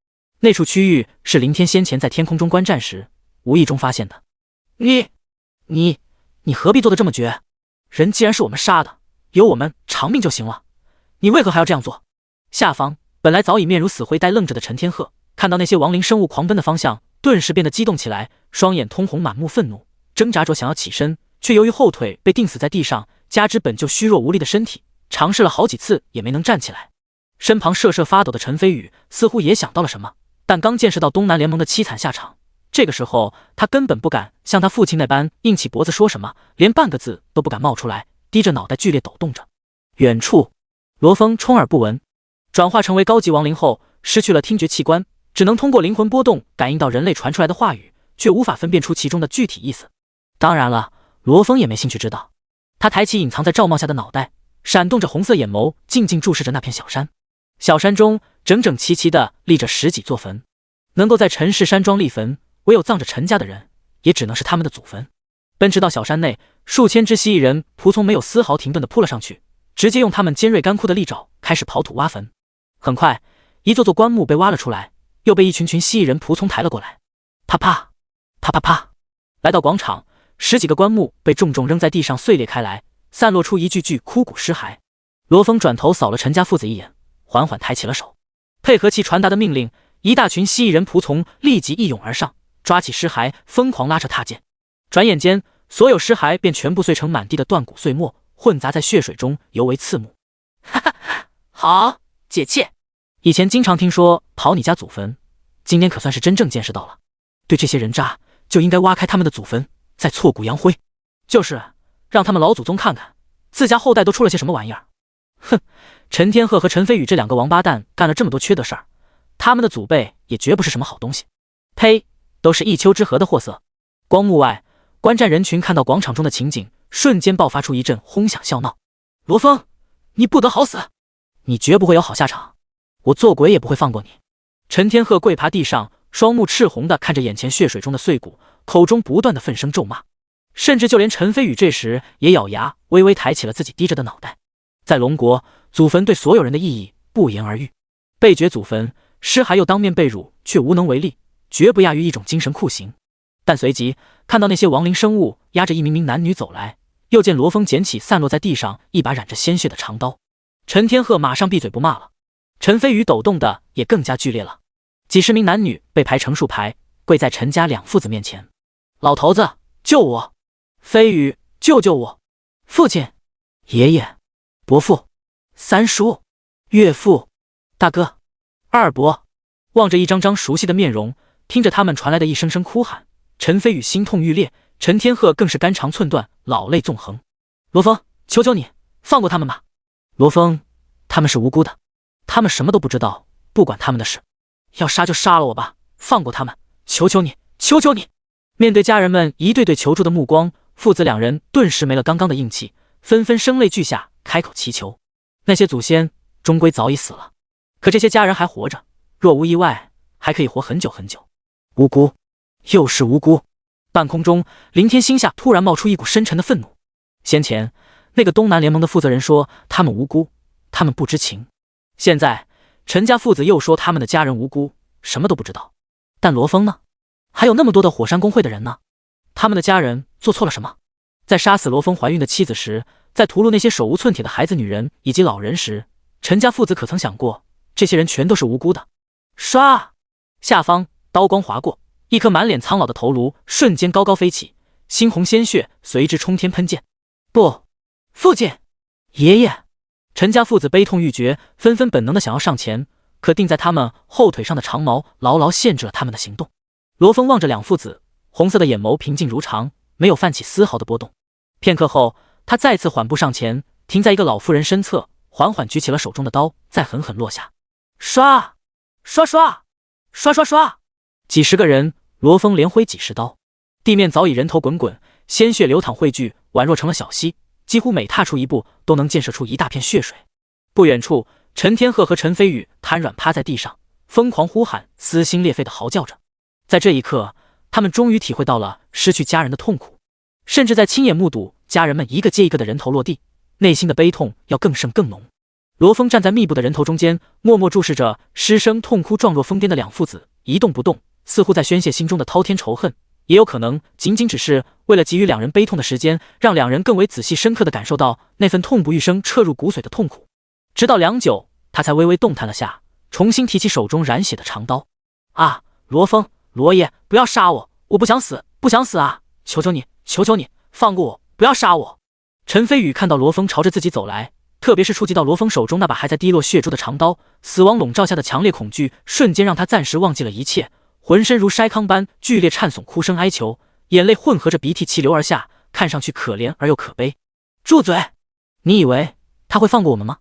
那处区域是林天先前在天空中观战时无意中发现的。你何必做得这么绝？人既然是我们杀的，由我们偿命就行了，你为何还要这样做？下方本来早已面如死灰呆愣着的陈天鹤，看到那些亡灵生物狂奔的方向，顿时变得激动起来，双眼通红，满目愤怒，挣扎着想要起身，却由于后腿被钉死在地上，加之本就虚弱无力的身体，尝试了好几次也没能站起来。身旁瑟瑟发抖的陈飞宇似乎也想到了什么，但刚见识到东南联盟的凄惨下场，这个时候他根本不敢像他父亲那般硬起脖子说什么，连半个字都不敢冒出来，低着脑袋剧烈抖动着。远处罗峰充耳不闻，转化成为高级亡灵后失去了听觉器官，只能通过灵魂波动感应到人类传出来的话语，却无法分辨出其中的具体意思。当然了，罗峰也没兴趣知道。他抬起隐藏在罩帽下的脑袋，闪动着红色眼眸，静静注视着那片小山。小山中整整齐齐地立着10几座坟，能够在陈氏山庄立坟，唯有葬着陈家的人，也只能是他们的祖坟。奔驰到小山内，数千只蜥蜴人仆从没有丝毫停顿地扑了上去，直接用他们尖锐干枯的利爪开始刨土挖坟。很快，一座座棺木被挖了出来，又被一群群蜥蜴人仆从抬了过来。啪啪啪啪啪，来到广场，10几个棺木被重重扔在地上，碎裂开来，散落出一具具枯骨尸骸。罗峰转头扫了陈家父子一眼，缓缓抬起了手，配合其传达的命令，一大群蜥蜴人仆从立即一涌而上，抓起尸骸疯狂拉扯踏溅。转眼间，所有尸骸便全部碎成满地的断骨碎末，混杂在血水中，尤为刺目。哈哈，好解气！以前经常听说刨你家祖坟，今天可算是真正见识到了。对这些人渣，就应该挖开他们的祖坟，再挫骨扬灰。就是让他们老祖宗看看自家后代都出了些什么玩意儿。哼，陈天鹤和陈飞宇这2个王八蛋干了这么多缺德事儿，他们的祖辈也绝不是什么好东西。呸，都是一丘之貉的货色。光幕外，观战人群看到广场中的情景，瞬间爆发出一阵哄响笑闹。罗峰，你不得好死，你绝不会有好下场，我做鬼也不会放过你。陈天鹤跪爬地上，双目赤红地看着眼前血水中的碎骨，口中不断的愤声咒骂。甚至就连陈飞宇这时也咬牙微微抬起了自己低着的脑袋。在龙国，祖坟对所有人的意义不言而喻，被掘祖坟，尸骸又当面被辱，却无能为力，绝不亚于一种精神酷刑。但随即看到那些亡灵生物押着一名名男女走来，又见罗峰捡起散落在地上一把染着鲜血的长刀，陈天鹤马上闭嘴不骂了。陈飞宇抖动的也更加剧烈了，几十名男女被排成数排，跪在陈家2父子面前。老头子，救我！飞宇，救救我！父亲，爷爷，伯父，三叔，岳父，大哥，二伯。望着一张张熟悉的面容，听着他们传来的一声声哭喊，陈飞宇心痛欲裂，陈天鹤更是肝肠寸断，老泪纵横。罗峰，求求你放过他们吧！罗峰，他们是无辜的，他们什么都不知道，不管他们的事，要杀就杀了我吧，放过他们，求求你，求求你！面对家人们一对对求助的目光，父子2人顿时没了刚刚的硬气，纷纷声泪俱下，开口祈求。那些祖先终归早已死了，可这些家人还活着，若无意外，还可以活很久很久。无辜，又是无辜。半空中，林天心下突然冒出一股深沉的愤怒。先前那个东南联盟的负责人说他们无辜，他们不知情。现在陈家父子又说他们的家人无辜，什么都不知道。但罗峰呢？还有那么多的火山公会的人呢？他们的家人做错了什么？在杀死罗峰怀孕的妻子时，在屠戮那些手无寸铁的孩子、女人以及老人时，陈家父子可曾想过，这些人全都是无辜的？唰！下方刀光划过，一颗满脸苍老的头颅瞬间高高飞起，猩红鲜血随之冲天喷溅。不，父亲，爷爷！陈家父子悲痛欲绝，纷纷本能的想要上前，可钉在他们后腿上的长矛牢牢限制了他们的行动。罗峰望着两父子，红色的眼眸平静如常，没有泛起丝毫的波动。片刻后，他再次缓步上前，停在一个老妇人身侧，缓缓举起了手中的刀，再狠狠落下。唰唰唰唰唰唰，几十个人，罗峰连挥几十刀，地面早已人头滚滚，鲜血流淌汇聚，宛若成了小溪，几乎每踏出一步都能溅射出一大片血水。不远处，陈天鹤和陈飞宇瘫软趴在地上，疯狂呼喊，撕心裂肺的嚎叫着。在这一刻，他们终于体会到了失去家人的痛苦，甚至在亲眼目睹家人们一个接一个的人头落地，内心的悲痛要更甚更浓。罗峰站在密布的人头中间，默默注视着失声痛哭状若疯癫的两父子，一动不动，似乎在宣泄心中的滔天仇恨，也有可能仅仅只是为了给予两人悲痛的时间，让两人更为仔细深刻地感受到那份痛不欲生彻入骨髓的痛苦。直到良久，他才微微动弹了下，重新提起手中染血的长刀。啊，罗峰，罗爷，不要杀我，我不想死，不想死啊！求求你，求求你，放过我，不要杀我！陈飞宇看到罗峰朝着自己走来，特别是触及到罗峰手中那把还在滴落血珠的长刀，死亡笼罩下的强烈恐惧瞬间让他暂时忘记了一切，浑身如筛糠般剧烈颤悚，哭声哀求，眼泪混合着鼻涕齐流而下，看上去可怜而又可悲。住嘴！你以为他会放过我们吗？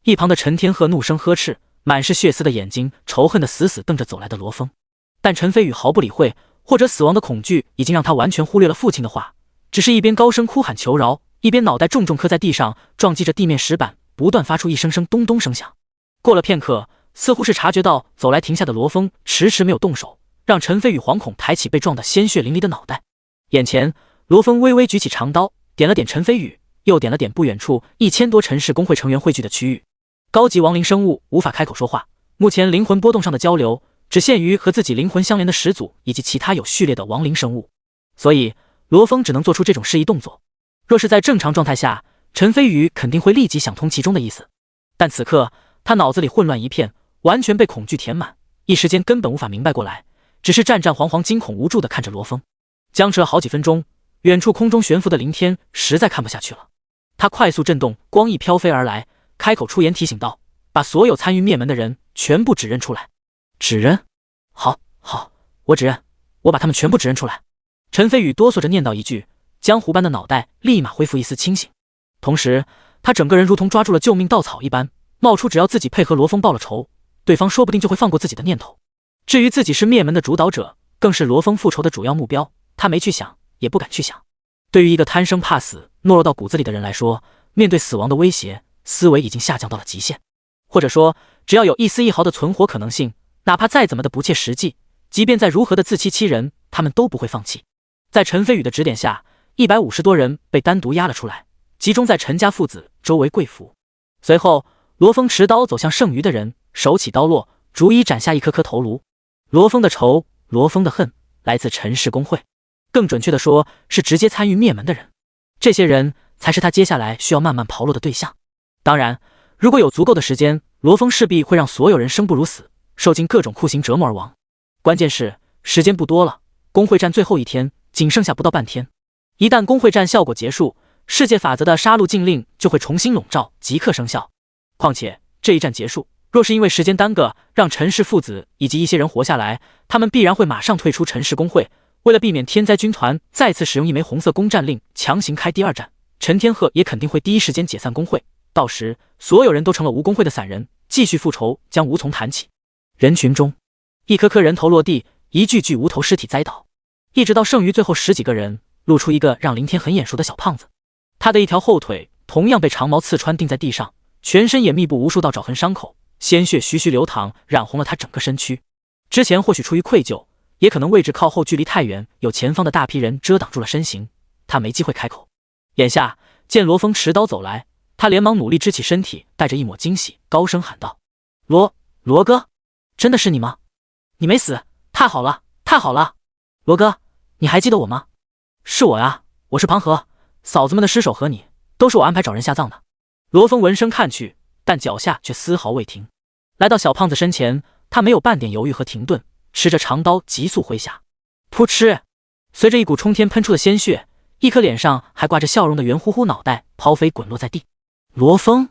一旁的陈天鹤怒声呵斥，满是血丝的眼睛仇恨地死死瞪着走来的罗峰。但陈飞宇毫不理会，或者死亡的恐惧已经让他完全忽略了父亲的话，只是一边高声哭喊求饶，一边脑袋重重磕在地上，撞击着地面石板，不断发出一声声咚咚声响。过了片刻，似乎是察觉到走来停下的罗峰迟迟没有动手，让陈飞宇惶恐抬起被撞得鲜血淋漓的脑袋。眼前，罗峰微微举起长刀，点了点陈飞宇，又点了点不远处1000多陈氏工会成员汇聚的区域。高级亡灵生物无法开口说话，目前灵魂波动上的交流只限于和自己灵魂相连的始祖以及其他有序列的亡灵生物，所以罗峰只能做出这种示意动作。若是在正常状态下，陈飞宇肯定会立即想通其中的意思，但此刻他脑子里混乱一片，完全被恐惧填满，一时间根本无法明白过来，只是战战惶惶、惊恐无助地看着罗峰。僵持了好几分钟，远处空中悬浮的林天实在看不下去了，他快速震动，光翼飘飞而来，开口出言提醒道：“把所有参与灭门的人全部指认出来。”指认？好，我指认，我把他们全部指认出来。陈飞宇哆嗦着念叨一句，江湖般的脑袋立马恢复一丝清醒，同时他整个人如同抓住了救命稻草一般，冒出只要自己配合罗峰报了仇，对方说不定就会放过自己的念头。至于自己是灭门的主导者，更是罗峰复仇的主要目标，他没去想，也不敢去想。对于一个贪生怕死、懦弱到骨子里的人来说，面对死亡的威胁，思维已经下降到了极限。或者说，只要有一丝一毫的存活可能性，哪怕再怎么的不切实际，即便再如何的自欺欺人，他们都不会放弃。在陈飞宇的指点下，150多人被单独押了出来，集中在陈家父子周围跪伏。随后，罗峰持刀走向剩余的人，手起刀落，逐一斩下一颗颗头颅。罗峰的仇，罗峰的恨，来自陈氏工会，更准确的说，是直接参与灭门的人。这些人才是他接下来需要慢慢刨落的对象。当然，如果有足够的时间，罗峰势必会让所有人生不如死，受尽各种酷刑折磨而亡。关键是时间不多了，工会战最后一天，仅剩下不到半天。一旦工会战效果结束，世界法则的杀戮禁令就会重新笼罩，即刻生效。况且这一战结束，若是因为时间耽搁，让陈氏父子以及一些人活下来，他们必然会马上退出陈氏工会。为了避免天灾军团再次使用一枚红色攻占令强行开第二战，陈天鹤也肯定会第一时间解散工会。到时所有人都成了无工会的散人，继续复仇将无从谈起。人群中，一颗颗人头落地，一具具无头尸体栽倒，一直到剩余最后10几个人，露出一个让林天很眼熟的小胖子。他的一条后腿同样被长矛刺穿钉在地上，全身也密布无数道爪痕伤口，鲜血徐徐流淌，染红了他整个身躯。之前或许出于愧疚，也可能位置靠后，距离太远，有前方的大批人遮挡住了身形，他没机会开口。眼下见罗峰持刀走来，他连忙努力支起身体，带着一抹惊喜，高声喊道：“罗哥，真的是你吗？你没死，太好了，太好了！罗哥，你还记得我吗？是我呀，我是庞和，嫂子们的尸首和你都是我安排找人下葬的。”罗峰闻声看去，但脚下却丝毫未停。来到小胖子身前，他没有半点犹豫和停顿，持着长刀急速挥下。噗嗤，随着一股冲天喷出的鲜血，一颗脸上还挂着笑容的圆乎乎脑袋抛飞滚落在地。罗峰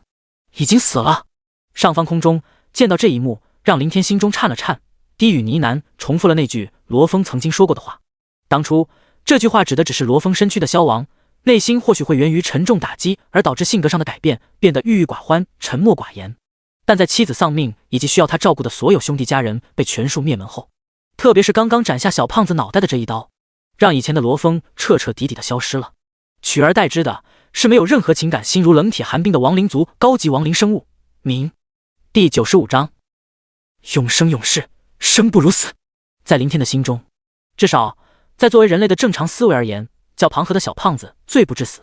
已经死了。上方空中见到这一幕，让林天心中颤了颤，低语呢喃，重复了那句罗峰曾经说过的话。当初这句话指的只是罗峰身躯的消亡，内心或许会源于沉重打击而导致性格上的改变，变得郁郁寡欢、沉默寡言。但在妻子丧命以及需要他照顾的所有兄弟家人被全数灭门后，特别是刚刚斩下小胖子脑袋的这一刀，让以前的罗峰彻彻底底的消失了，取而代之的是没有任何情感、心如冷铁寒冰的亡灵族高级亡灵生物。明第95章，永生永世，生不如死。在林天的心中，至少在作为人类的正常思维而言，叫庞和的小胖子罪不至死。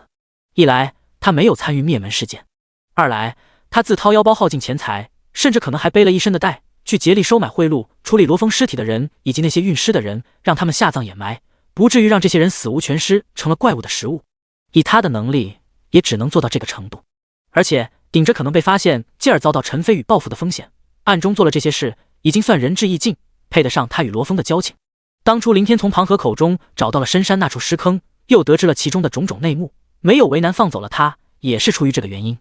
一来他没有参与灭门事件，二来他自掏腰包耗尽钱财，甚至可能还背了一身的贷，去竭力收买贿赂处理罗峰尸体的人以及那些运尸的人，让他们下葬掩埋，不至于让这些人死无全尸，成了怪物的食物。以他的能力也只能做到这个程度，而且顶着可能被发现继而遭到陈飞宇报复的风险，暗中做了这些事，已经算仁至义尽，配得上他与罗峰的交情。当初林天从庞和口中找到了深山那处尸坑，又得知了其中的种种内幕，没有为难放走了他，也是出于这个原因。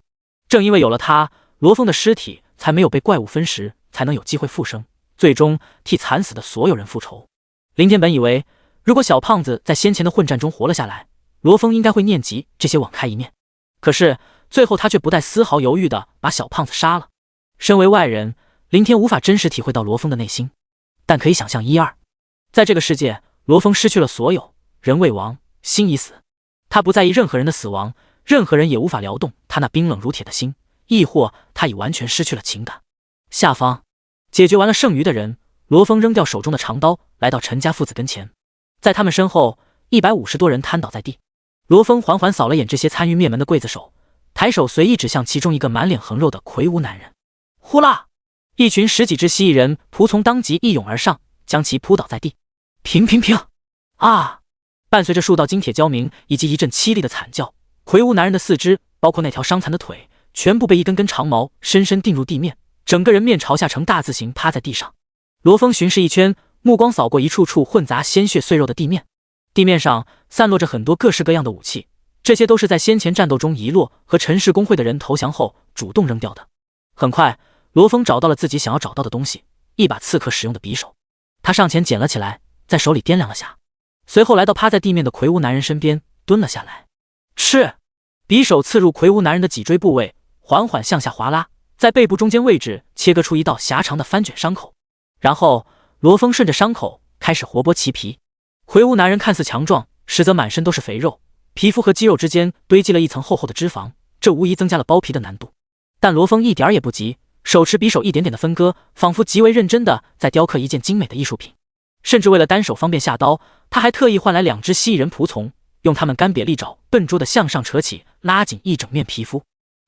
正因为有了他，罗峰的尸体才没有被怪物分食，才能有机会复生，最终替惨死的所有人复仇。林天本以为，如果小胖子在先前的混战中活了下来，罗峰应该会念及这些网开一面，可是最后他却不带丝毫犹豫地把小胖子杀了。身为外人，林天无法真实体会到罗峰的内心，但可以想象一二。在这个世界，罗峰失去了所有，人未亡，心已死。他不在意任何人的死亡，任何人也无法撩动他那冰冷如铁的心，亦或他已完全失去了情感。下方解决完了剩余的人，罗峰扔掉手中的长刀，来到陈家父子跟前。在他们身后，150多人瘫倒在地。罗峰缓缓扫了眼这些参与灭门的刽子手，抬手随意指向其中一个满脸横肉的魁梧男人。呼啦！一群10几只蜥蜴人仆从当即一涌而上，将其扑倒在地。平！啊！伴随着数道金铁交鸣以及一阵凄厉的惨叫，魁梧男人的四肢，包括那条伤残的腿，全部被一根根长矛深深钉入地面，整个人面朝下呈大字形趴在地上。罗峰巡视一圈，目光扫过一处处混杂鲜血碎肉的地面，地面上散落着很多各式各样的武器，这些都是在先前战斗中遗落和陈氏公会的人投降后主动扔掉的。很快，罗峰找到了自己想要找到的东西，一把刺客使用的匕首。他上前捡了起来，在手里掂量了下，随后来到趴在地面的魁梧男人身边，蹲了下来。哧！匕首刺入魁梧男人的脊椎部位，缓缓向下滑拉，在背部中间位置切割出一道狭长的翻卷伤口。然后罗峰顺着伤口开始活剥其皮。魁梧男人看似强壮，实则满身都是肥肉，皮肤和肌肉之间堆积了一层厚厚的脂肪，这无疑增加了剥皮的难度。但罗峰一点也不急，手持匕首一点点的分割，仿佛极为认真的在雕刻一件精美的艺术品。甚至为了单手方便下刀，他还特意换来2只蜥蜴人仆从，用他们干瘪利爪笨拙的向上扯起，拉紧一整面皮肤。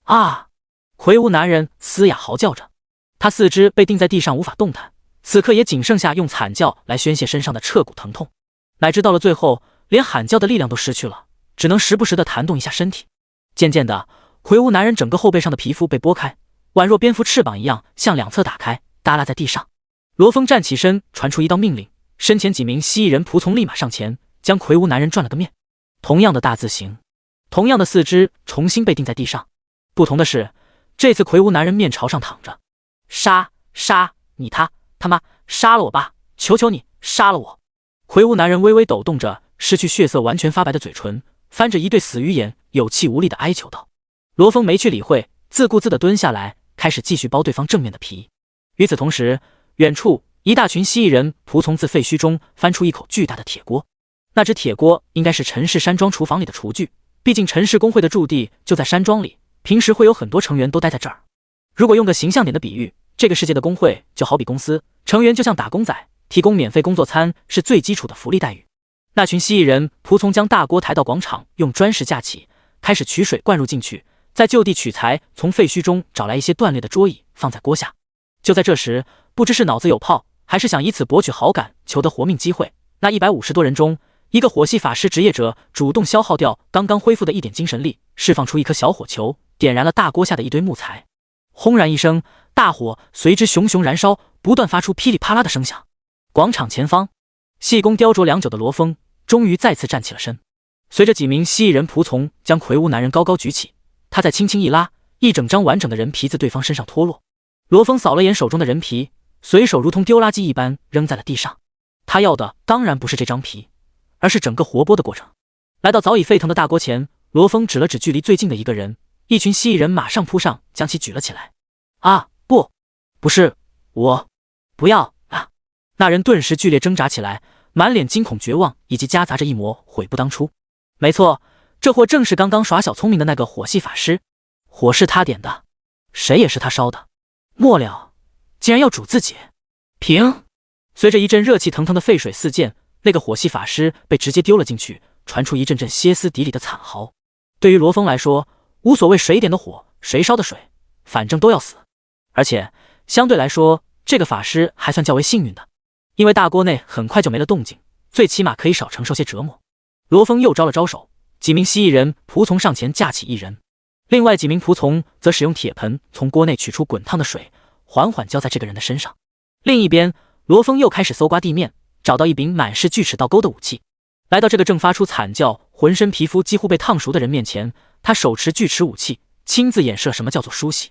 啊！魁梧男人嘶哑嚎叫着，他四肢被钉在地上无法动弹，此刻也仅剩下用惨叫来宣泄身上的彻骨疼痛，乃至到了最后连喊叫的力量都失去了，只能时不时的弹动一下身体。渐渐的，魁梧男人整个后背上的皮肤被剥开，宛若蝙蝠翅膀一样向两侧打开，耷拉在地上。罗峰站起身，传出一道命令，身前几名蜥蜴人仆从立马上前，将魁梧男人转了个面。同样的大字形，同样的四肢重新被钉在地上，不同的是，这次魁梧男人面朝上躺着。杀！你他妈杀了我吧！求求你杀了我！魁梧男人微微抖动着失去血色完全发白的嘴唇，翻着一对死鱼眼，有气无力地哀求道。罗峰没去理会，自顾自地蹲下来，开始继续剥对方正面的皮。与此同时，远处一大群蜥蜴人仆从自废墟中翻出一口巨大的铁锅，那只铁锅应该是陈氏山庄厨房里的厨具，毕竟陈氏公会的驻地就在山庄里，平时会有很多成员都待在这儿。如果用个形象点的比喻，这个世界的公会就好比公司，成员就像打工仔，提供免费工作餐是最基础的福利待遇。那群蜥蜴人仆从将大锅抬到广场，用砖石架起，开始取水灌入进去，再就地取材，从废墟中找来一些断裂的桌椅放在锅下。就在这时，不知是脑子有泡，还是想以此博取好感，求得活命机会，那150多人中，一个火系法师职业者主动消耗掉刚刚恢复的一点精神力，释放出一颗小火球，点燃了大锅下的一堆木材。轰然一声，大火随之熊熊燃烧，不断发出噼里啪啦的声响。广场前方，细工雕琢良久的罗峰终于再次站起了身，随着几名蜥蜴人仆从将魁梧男人高高举起，他再轻轻一拉，一整张完整的人皮自对方身上脱落。罗峰扫了眼手中的人皮，随手如同丢垃圾一般扔在了地上。他要的当然不是这张皮，而是整个活剥的过程。来到早已沸腾的大锅前，罗峰指了指距离最近的一个人，一群蜥蜴人马上扑上，将其举了起来。啊，不是，我不要啊！那人顿时剧烈挣扎起来，满脸惊恐绝望，以及夹杂着一抹悔不当初。没错，这货正是刚刚耍小聪明的那个火系法师，火是他点的，谁也是他烧的，末了竟然要煮自己。停！随着一阵热气腾腾的沸水四溅，那个火系法师被直接丢了进去，传出一阵阵歇斯底里的惨嚎。对于罗峰来说，无所谓谁点的火，谁烧的水，反正都要死。而且相对来说，这个法师还算较为幸运的，因为大锅内很快就没了动静，最起码可以少承受些折磨。罗峰又招了招手，几名蜥蜴人仆从上前架起一人，另外几名仆从则使用铁盆从锅内取出滚烫的水，缓缓浇在这个人的身上。另一边，罗峰又开始搜刮地面，找到一柄满是锯齿倒钩的武器。来到这个正发出惨叫、浑身皮肤几乎被烫熟的人面前，他手持锯齿武器，亲自演示了什么叫做梳洗。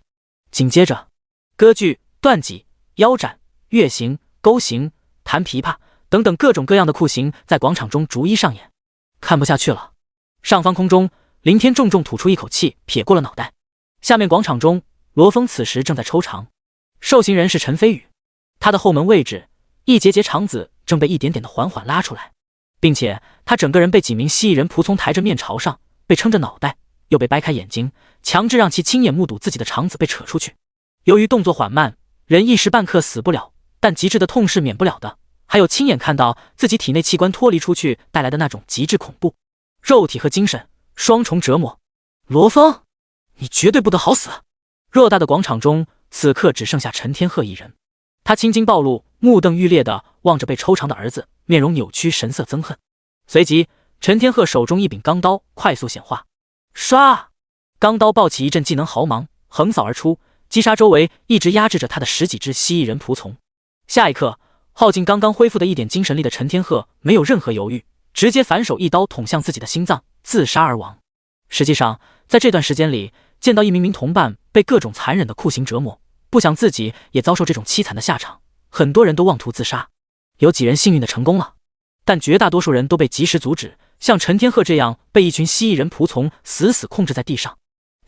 紧接着，割锯、断脊、腰斩、月刑、钩刑、弹琵琶等等各种各样的酷刑在广场中逐一上演。看不下去了，上方空中，林天重重吐出一口气，撇过了脑袋。下面广场中，罗峰此时正在抽肠。受刑人是陈飞宇，他的后门位置，一节节肠子正被一点点的缓缓拉出来，并且他整个人被几名蜥蜴人仆从抬着面朝上，被撑着脑袋，又被掰开眼睛，强制让其亲眼目睹自己的肠子被扯出去。由于动作缓慢，人一时半刻死不了，但极致的痛是免不了的，还有亲眼看到自己体内器官脱离出去带来的那种极致恐怖，肉体和精神双重折磨。罗峰，你绝对不得好死！偌大的广场中，此刻只剩下陈天鹤一人，他青筋暴露，目瞪欲裂地望着被抽肠的儿子，面容扭曲，神色憎恨。随即，陈天鹤手中一柄钢刀快速显化，唰！钢刀爆起一阵技能毫芒，横扫而出，击杀周围一直压制着他的10几只蜥蜴人仆从。下一刻，耗尽刚刚恢复的一点精神力的陈天鹤没有任何犹豫，直接反手一刀捅向自己的心脏，自杀而亡。实际上，在这段时间里，见到一名同伴被各种残忍的酷刑折磨，不想自己也遭受这种凄惨的下场，很多人都妄图自杀。有几人幸运的成功了，但绝大多数人都被及时阻止，像陈天鹤这样被一群蜥蜴人仆从死死控制在地上。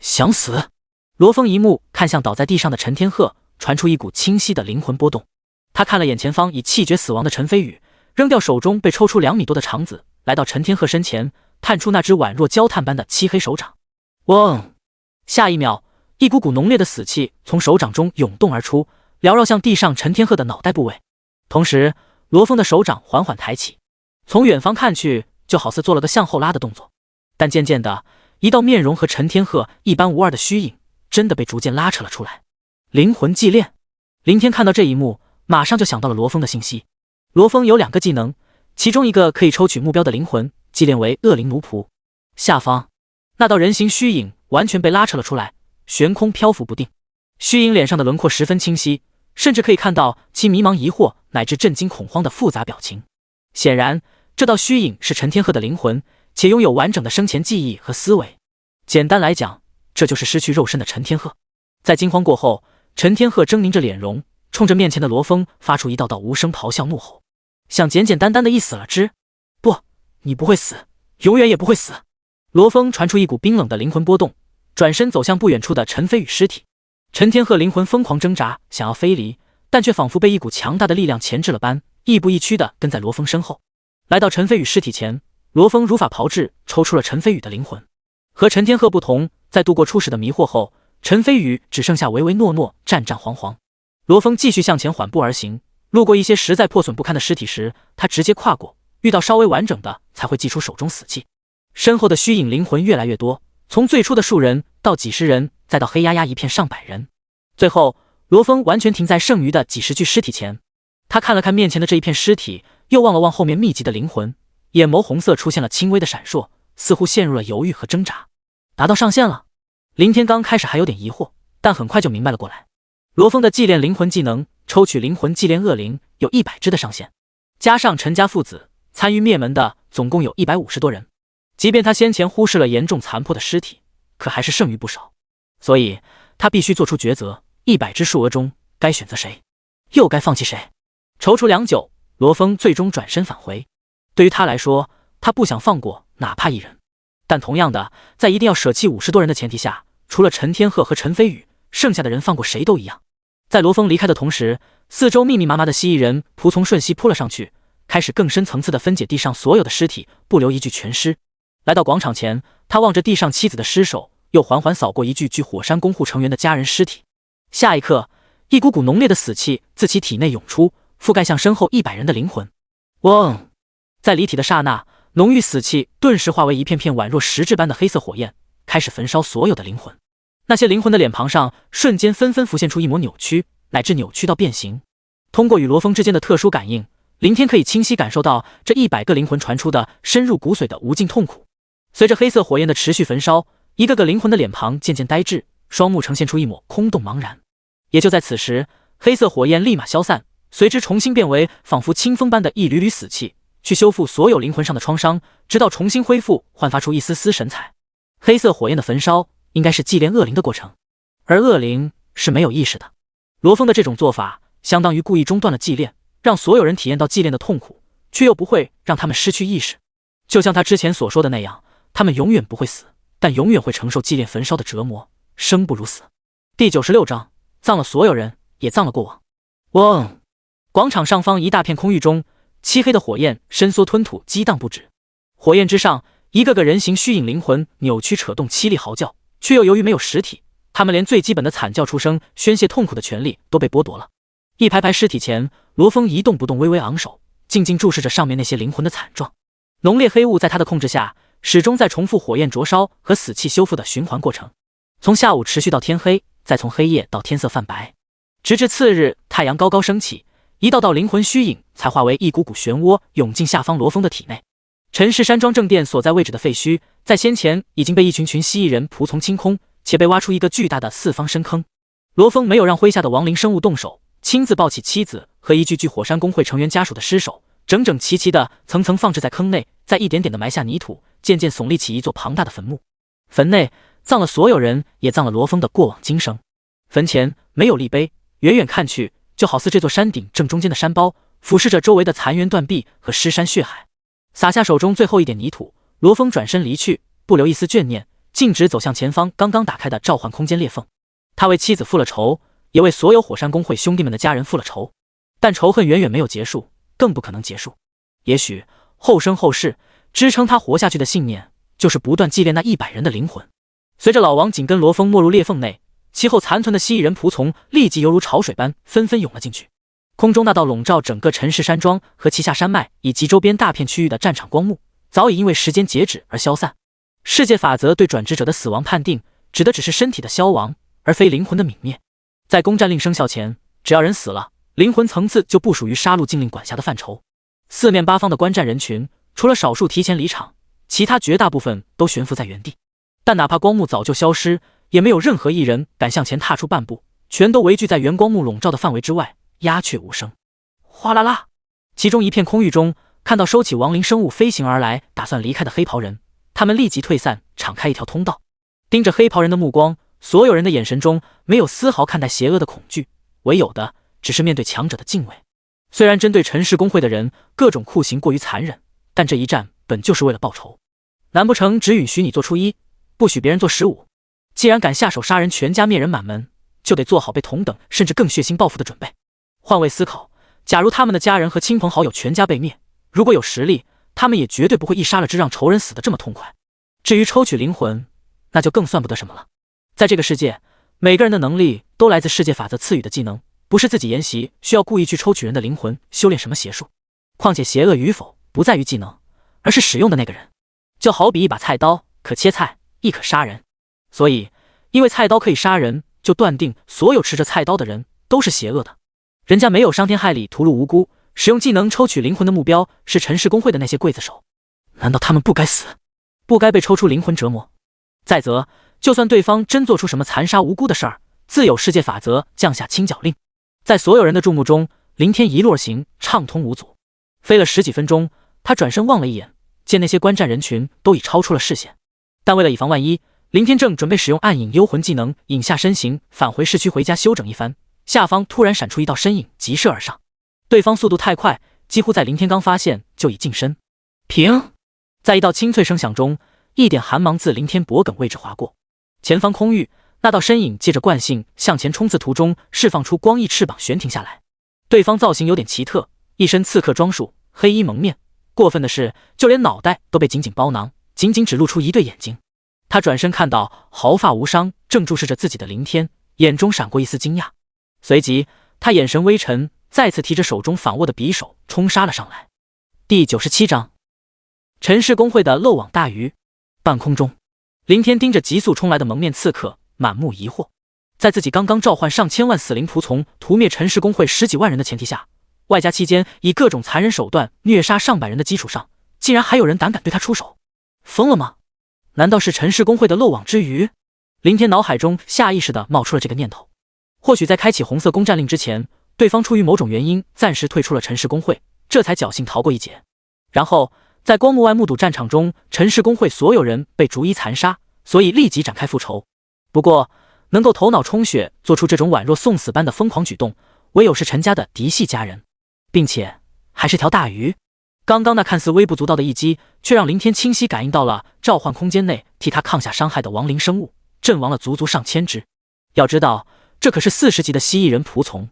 想死！罗峰一目看向倒在地上的陈天鹤，传出一股清晰的灵魂波动。他看了眼前方已气绝死亡的陈飞宇，扔掉手中被抽出2米多的肠子，来到陈天鹤身前，探出那只宛若焦炭般的漆黑手掌。嗡！下一秒，一股股浓烈的死气从手掌中涌动而出，缭绕向地上陈天鹤的脑袋部位。同时，罗峰的手掌缓缓抬起，从远方看去，就好似做了个向后拉的动作。但渐渐的，一道面容和陈天鹤一般无二的虚影，真的被逐渐拉扯了出来。灵魂祭炼。林天看到这一幕，马上就想到了罗峰的信息。罗峰有2个技能，其中一个可以抽取目标的灵魂，祭炼为恶灵奴仆。下方，那道人形虚影完全被拉扯了出来，悬空漂浮不定。虚影脸上的轮廓十分清晰，甚至可以看到其迷茫、疑惑乃至震惊、恐慌的复杂表情。显然，这道虚影是陈天鹤的灵魂，且拥有完整的生前记忆和思维。简单来讲，这就是失去肉身的陈天鹤。在惊慌过后，陈天鹤狰狞着脸容，冲着面前的罗峰发出一道道无声咆哮怒吼，想简简单单的一死了之。不，你不会死，永远也不会死。罗峰传出一股冰冷的灵魂波动，转身走向不远处的陈飞宇尸体。陈天鹤灵魂疯狂挣扎，想要飞离，但却仿佛被一股强大的力量钳制了般，亦步亦趋地跟在罗峰身后。来到陈飞宇尸体前，罗峰如法炮制，抽出了陈飞宇的灵魂。和陈天鹤不同，在度过初始的迷惑后，陈飞宇只剩下唯唯诺诺、战战惶惶。罗峰继续向前缓步而行，路过一些实在破损不堪的尸体时，他直接跨过，遇到稍微完整的才会祭出手中死气。身后的虚影灵魂越来越多，从最初的数人到几十人，再到黑压压一片上百人。最后，罗峰完全停在剩余的几十具尸体前，他看了看面前的这一片尸体，又望了望后面密集的灵魂，眼眸红色出现了轻微的闪烁，似乎陷入了犹豫和挣扎。达到上限了。林天刚开始还有点疑惑，但很快就明白了过来。罗峰的祭炼灵魂技能抽取灵魂祭炼恶灵有100只的上限，加上陈家父子参与灭门的总共有150多人。即便他先前忽视了严重残破的尸体，可还是剩余不少，所以他必须做出抉择，100只数额中该选择谁，又该放弃谁。踌躇良久，罗峰最终转身返回。对于他来说，他不想放过哪怕一人，但同样的，在一定要舍弃50多人的前提下，除了陈天鹤和陈飞宇，剩下的人放过谁都一样。在罗峰离开的同时，四周密密麻麻的蜥蜴人仆从瞬息扑了上去，开始更深层次的分解地上所有的尸体，不留一具全尸。来到广场前，他望着地上妻子的尸首，又缓缓扫过一具具火山公户成员的家人尸体。下一刻，一股股浓烈的死气自其体内涌出，覆盖向身后100人的灵魂。嗡！在离体的刹那，浓郁死气顿时化为一片片宛若实质般的黑色火焰，开始焚烧所有的灵魂。那些灵魂的脸庞上瞬间纷纷浮现出一抹扭曲，乃至扭曲到变形。通过与罗峰之间的特殊感应，林天可以清晰感受到这100个灵魂传出的深入骨髓的无尽痛苦。随着黑色火焰的持续焚烧，一个个灵魂的脸庞渐渐呆滞，双目呈现出一抹空洞茫然。也就在此时，黑色火焰立马消散，随之重新变为仿佛清风般的一缕缕死气，去修复所有灵魂上的创伤，直到重新恢复，焕发出一丝丝神采。黑色火焰的焚烧应该是祭炼恶灵的过程，而恶灵是没有意识的。罗峰的这种做法相当于故意中断了祭炼，让所有人体验到祭炼的痛苦，却又不会让他们失去意识。就像他之前所说的那样，他们永远不会死，但永远会承受祭炼焚烧的折磨，生不如死。第96章，葬了所有人，也葬了过往。嗡！广场上方一大片空域中，漆黑的火焰伸缩吞吐，激荡不止。火焰之上，一个个人形虚影灵魂扭曲扯动，凄厉嚎叫，却又由于没有实体，他们连最基本的惨叫出声、宣泄痛苦的权利都被剥夺了。一排排尸体前，罗峰一动不动，微微昂首，静静注视着上面那些灵魂的惨状。浓烈黑雾在他的控制下，始终在重复火焰灼烧和死气修复的循环过程，从下午持续到天黑，再从黑夜到天色泛白，直至次日太阳高高升起，一道道灵魂虚影才化为一股股漩涡涌进下方罗峰的体内。陈氏山庄正殿所在位置的废墟，在先前已经被一群群蜥蜴人仆从清空，且被挖出一个巨大的四方深坑。罗峰没有让麾下的亡灵生物动手，亲自抱起妻子和一具具火山公会成员家属的尸首，整整齐齐的层层放置在坑内，再一点点的埋下泥土，渐渐耸立起一座庞大的坟墓。坟内葬了所有人，也葬了罗峰的过往今生。坟前没有立碑，远远看去，就好似这座山顶正中间的山包，俯视着周围的残垣断壁和尸山血海。撒下手中最后一点泥土，罗峰转身离去，不留一丝眷念，径直走向前方刚刚打开的召唤空间裂缝。他为妻子复了仇，也为所有火山公会兄弟们的家人复了仇，但仇恨远远没有结束，更不可能结束。也许后生后世支撑他活下去的信念，就是不断祭炼那100人的灵魂。随着老王紧跟罗峰没入裂缝内，其后残存的蜥蜴人仆从立即犹如潮水般纷纷涌了进去。空中那道笼罩整个陈氏山庄和旗下山脉以及周边大片区域的战场光幕，早已因为时间截止而消散。世界法则对转职者的死亡判定，指的只是身体的消亡，而非灵魂的泯灭。在攻占令生效前，只要人死了，灵魂层次就不属于杀戮禁令管辖的范畴。四面八方的观战人群，除了少数提前离场，其他绝大部分都悬浮在原地。但哪怕光幕早就消失，也没有任何一人敢向前踏出半步，全都围聚在原光幕笼罩的范围之外，鸦雀无声。哗啦啦，其中一片空域中，看到收起亡灵生物飞行而来，打算离开的黑袍人，他们立即退散，敞开一条通道，盯着黑袍人的目光，所有人的眼神中没有丝毫看待邪恶的恐惧，唯有的只是面对强者的敬畏。虽然针对陈氏公会的人各种酷刑过于残忍，但这一战本就是为了报仇。难不成只允许你做初一，不许别人做15？既然敢下手杀人全家灭人满门，就得做好被同等甚至更血腥报复的准备。换位思考，假如他们的家人和亲朋好友全家被灭，如果有实力，他们也绝对不会一杀了之让仇人死得这么痛快。至于抽取灵魂，那就更算不得什么了。在这个世界，每个人的能力都来自世界法则赐予的技能，不是自己研习需要故意去抽取人的灵魂修炼什么邪术。况且邪恶与否不在于技能，而是使用的那个人。就好比一把菜刀，可切菜，亦可杀人。所以，因为菜刀可以杀人，就断定所有持着菜刀的人都是邪恶的。人家没有伤天害理，屠戮无辜，使用技能抽取灵魂的目标是陈氏公会的那些刽子手。难道他们不该死，不该被抽出灵魂折磨？再则，就算对方真做出什么残杀无辜的事儿，自有世界法则降下清剿令。在所有人的注目中，林天一路而行，畅通无阻。飞了10几分钟，他转身望了一眼，见那些观战人群都已超出了视线。但为了以防万一，林天正准备使用暗影幽魂技能引下身形，返回市区回家休整一番。下方突然闪出一道身影，急射而上。对方速度太快，几乎在林天刚发现就已近身。停！在一道清脆声响中，一点寒芒自林天脖颈位置划过，前方空域，那道身影借着惯性向前冲刺途中释放出光翼翅膀悬停下来。对方造型有点奇特，一身刺客装束，黑衣蒙面，过分的是就连脑袋都被紧紧包囊，仅仅只露出一对眼睛。他转身看到毫发无伤正注视着自己的林天，眼中闪过一丝惊讶，随即他眼神微沉，再次提着手中反握的匕首冲杀了上来。第97章陈氏公会的漏网大鱼。半空中，林天盯着急速冲来的蒙面刺客，满目疑惑。在自己刚刚召唤上千万死灵仆从屠灭陈氏公会10几万人的前提下，外加期间以各种残忍手段虐杀上百人的基础上，竟然还有人胆敢对他出手，疯了吗？难道是陈氏公会的漏网之鱼？林天脑海中下意识地冒出了这个念头。或许在开启红色攻占令之前，对方出于某种原因暂时退出了陈氏公会，这才侥幸逃过一劫。然后在光幕外目睹战场中陈氏公会所有人被逐一残杀，所以立即展开复仇。不过能够头脑充血做出这种宛若送死般的疯狂举动，唯有是陈家的嫡系家人，并且还是条大鱼。刚刚那看似微不足道的一击，却让林天清晰感应到了召唤空间内替他抗下伤害的亡灵生物，阵亡了足足上千只。要知道，这可是40级的蜥蜴人仆从，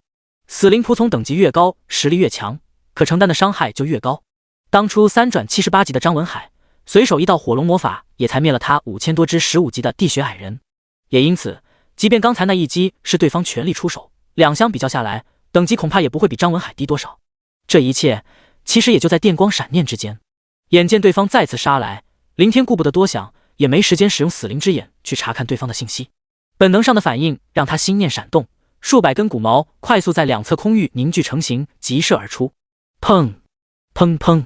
死灵仆从等级越高，实力越强，可承担的伤害就越高。当初3转78级的张文海，随手一道火龙魔法也才灭了他5000多只15级的地穴矮人。也因此，即便刚才那一击是对方全力出手，两相比较下来，等级恐怕也不会比张文海低多少。这一切其实也就在电光闪念之间。眼见对方再次杀来，林天顾不得多想，也没时间使用死灵之眼去查看对方的信息。本能上的反应让他心念闪动，数百根骨毛快速在两侧空域凝聚成型，急射而出。砰砰砰！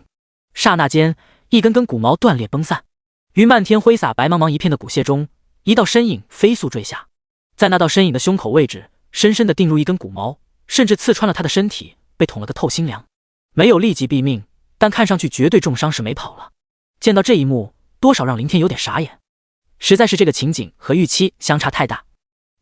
刹那间，一根根骨毛断裂崩散，于漫天挥洒白茫茫一片的骨屑中，一道身影飞速坠下。在那道身影的胸口位置，深深地钉入一根骨毛，甚至刺穿了他的身体，被捅了个透心凉。没有立即毙命，但看上去绝对重伤是没跑了。见到这一幕，多少让林天有点傻眼。实在是这个情景和预期相差太大。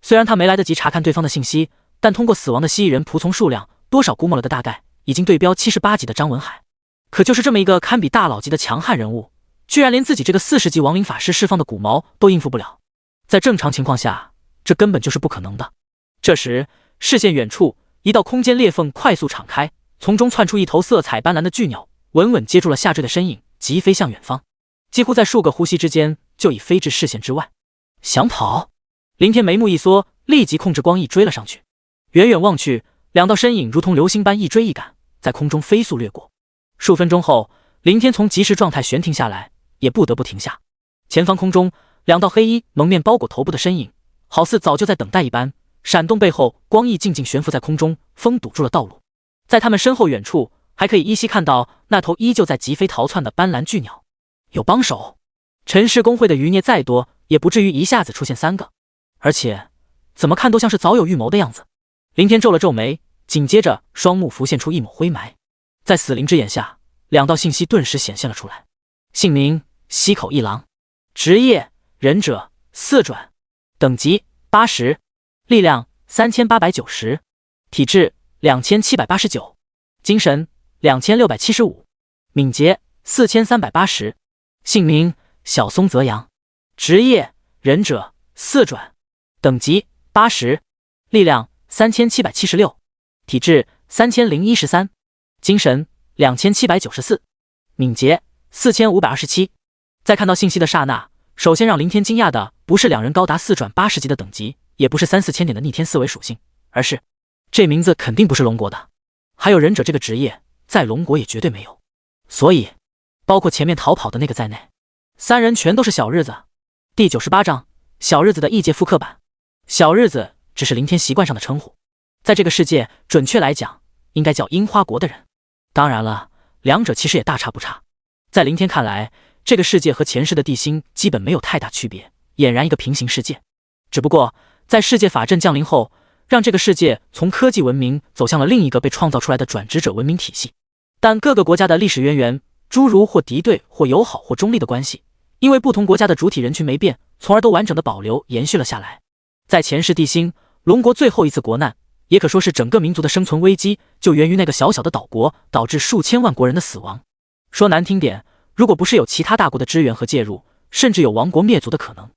虽然他没来得及查看对方的信息，但通过死亡的蜥蜴人仆从数量，多少估摸了个大概，已经对标78级的张文海。可就是这么一个堪比大佬级的强悍人物，居然连自己这个40级亡灵法师释放的骨毛都应付不了。在正常情况下，这根本就是不可能的。这时，视线远处，一道空间裂缝快速敞开，从中窜出一头色彩斑斓的巨鸟，稳稳接住了下坠的身影，急飞向远方，几乎在数个呼吸之间就已飞至视线之外。想跑？林天眉目一缩，立即控制光翼追了上去。远远望去，两道身影如同流星般一追一赶，在空中飞速掠过。数分钟后，林天从即时状态悬停下来，也不得不停下。前方空中，两道黑衣蒙面包裹头部的身影，好似早就在等待一般，闪动背后，光翼静静悬浮在空中，风堵住了道路。在他们身后远处，还可以依稀看到那头依旧在疾飞逃窜的斑斓巨鸟。有帮手，陈氏公会的余孽再多，也不至于一下子出现3个，而且怎么看都像是早有预谋的样子。林天皱了皱眉，紧接着双目浮现出一抹灰霾。在死灵之眼下，两道信息顿时显现了出来：姓名西口一郎，职业忍者4转，等级80，力量3890，体质2789，精神2675，敏捷4380。姓名小松泽阳，职业忍者4转，等级80，力量3776，体质3013，精神2794，敏捷4527。在看到信息的刹那，首先让林天惊讶的不是两人高达4转80级的等级，也不是3、4千点的逆天4维属性，而是这名字肯定不是龙国的，还有忍者这个职业，在龙国也绝对没有。所以，包括前面逃跑的那个在内，3人全都是小日子。第98章，小日子的异界复刻版。小日子只是林天习惯上的称呼，在这个世界，准确来讲，应该叫樱花国的人。当然了，两者其实也大差不差。在林天看来，这个世界和前世的地心基本没有太大区别，俨然一个平行世界。只不过，在世界法阵降临后，让这个世界从科技文明走向了另一个被创造出来的转职者文明体系。但各个国家的历史渊源，诸如或敌对或友好或中立的关系，因为不同国家的主体人群没变，从而都完整的保留延续了下来。在前世地心，龙国最后一次国难，也可说是整个民族的生存危机，就源于那个小小的岛国，导致数千万国人的死亡。说难听点，如果不是有其他大国的支援和介入，甚至有亡国灭族的可能，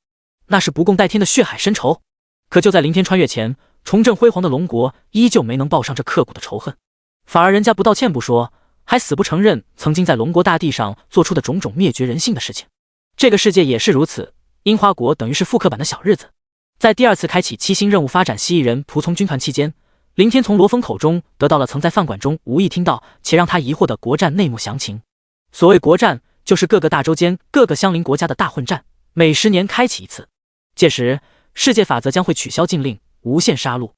那是不共戴天的血海深仇。可就在林天穿越前，重振辉煌的龙国依旧没能报上这刻骨的仇恨，反而人家不道歉不说，还死不承认曾经在龙国大地上做出的种种灭绝人性的事情。这个世界也是如此，樱花国等于是复刻版的小日子。在第2次开启7星任务发展蜥蜴人仆从军团期间，林天从罗峰口中得到了曾在饭馆中无意听到且让他疑惑的国战内幕详情。所谓国战，就是各个大洲间各个相邻国家的大混战，每10年开启一次。届时，世界法则将会取消禁令，无限杀戮。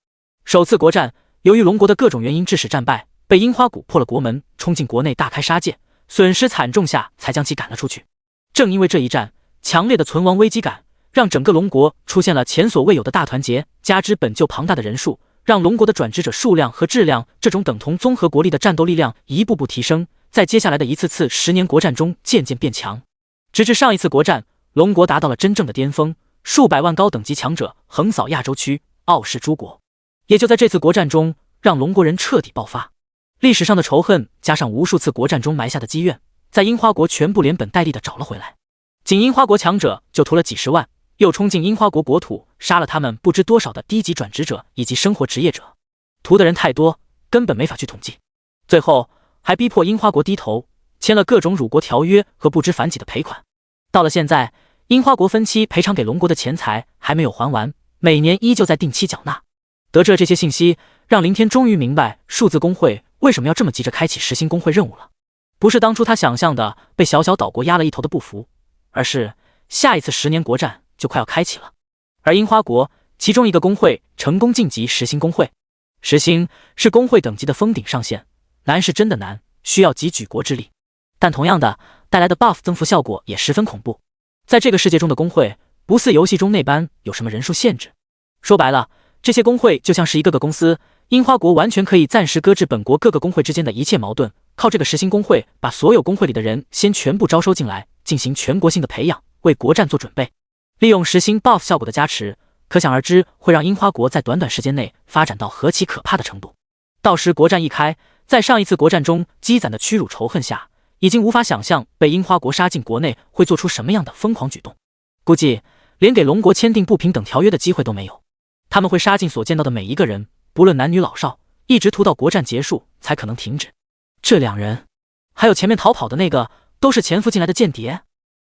首次国战，由于龙国的各种原因致使战败，被樱花谷破了国门，冲进国内大开杀戒，损失惨重下才将其赶了出去。正因为这一战，强烈的存亡危机感让整个龙国出现了前所未有的大团结，加之本就庞大的人数，让龙国的转职者数量和质量这种等同综合国力的战斗力量一步步提升，在接下来的一次次10年国战中渐渐变强，直至上一次国战，龙国达到了真正的巅峰，数百万高等级强者横扫亚洲区，傲视诸国。也就在这次国战中，让龙国人彻底爆发。历史上的仇恨加上无数次国战中埋下的积怨，在樱花国全部连本带利的找了回来。仅樱花国强者就屠了几十万，又冲进樱花国国土，杀了他们不知多少的低级转职者以及生活职业者，屠的人太多，根本没法去统计。最后还逼迫樱花国低头，签了各种辱国条约和不知反几的赔款。到了现在，樱花国分期赔偿给龙国的钱财还没有还完，每年依旧在定期缴纳。得知了这些信息，让林天终于明白数字工会为什么要这么急着开启10星工会任务了。不是当初他想象的被小小岛国压了一头的不服，而是下一次10年国战就快要开启了。而樱花国其中一个工会成功晋级10星工会，10星是工会等级的封顶上限，难是真的难，需要集举国之力。但同样的，带来的 buff 增幅效果也十分恐怖。在这个世界中的工会，不似游戏中那般有什么人数限制。说白了，这些工会就像是一个个公司，樱花国完全可以暂时搁置本国各个工会之间的一切矛盾，靠这个10星工会把所有工会里的人先全部招收进来，进行全国性的培养，为国战做准备。利用10星 buff 效果的加持，可想而知会让樱花国在短短时间内发展到何其可怕的程度。到时国战一开，在上一次国战中积攒的屈辱仇恨下，已经无法想象被樱花国杀进国内会做出什么样的疯狂举动。估计连给龙国签订不平等条约的机会都没有，他们会杀尽所见到的每一个人，不论男女老少，一直屠到国战结束才可能停止。这2人，还有前面逃跑的那个，都是潜伏进来的间谍。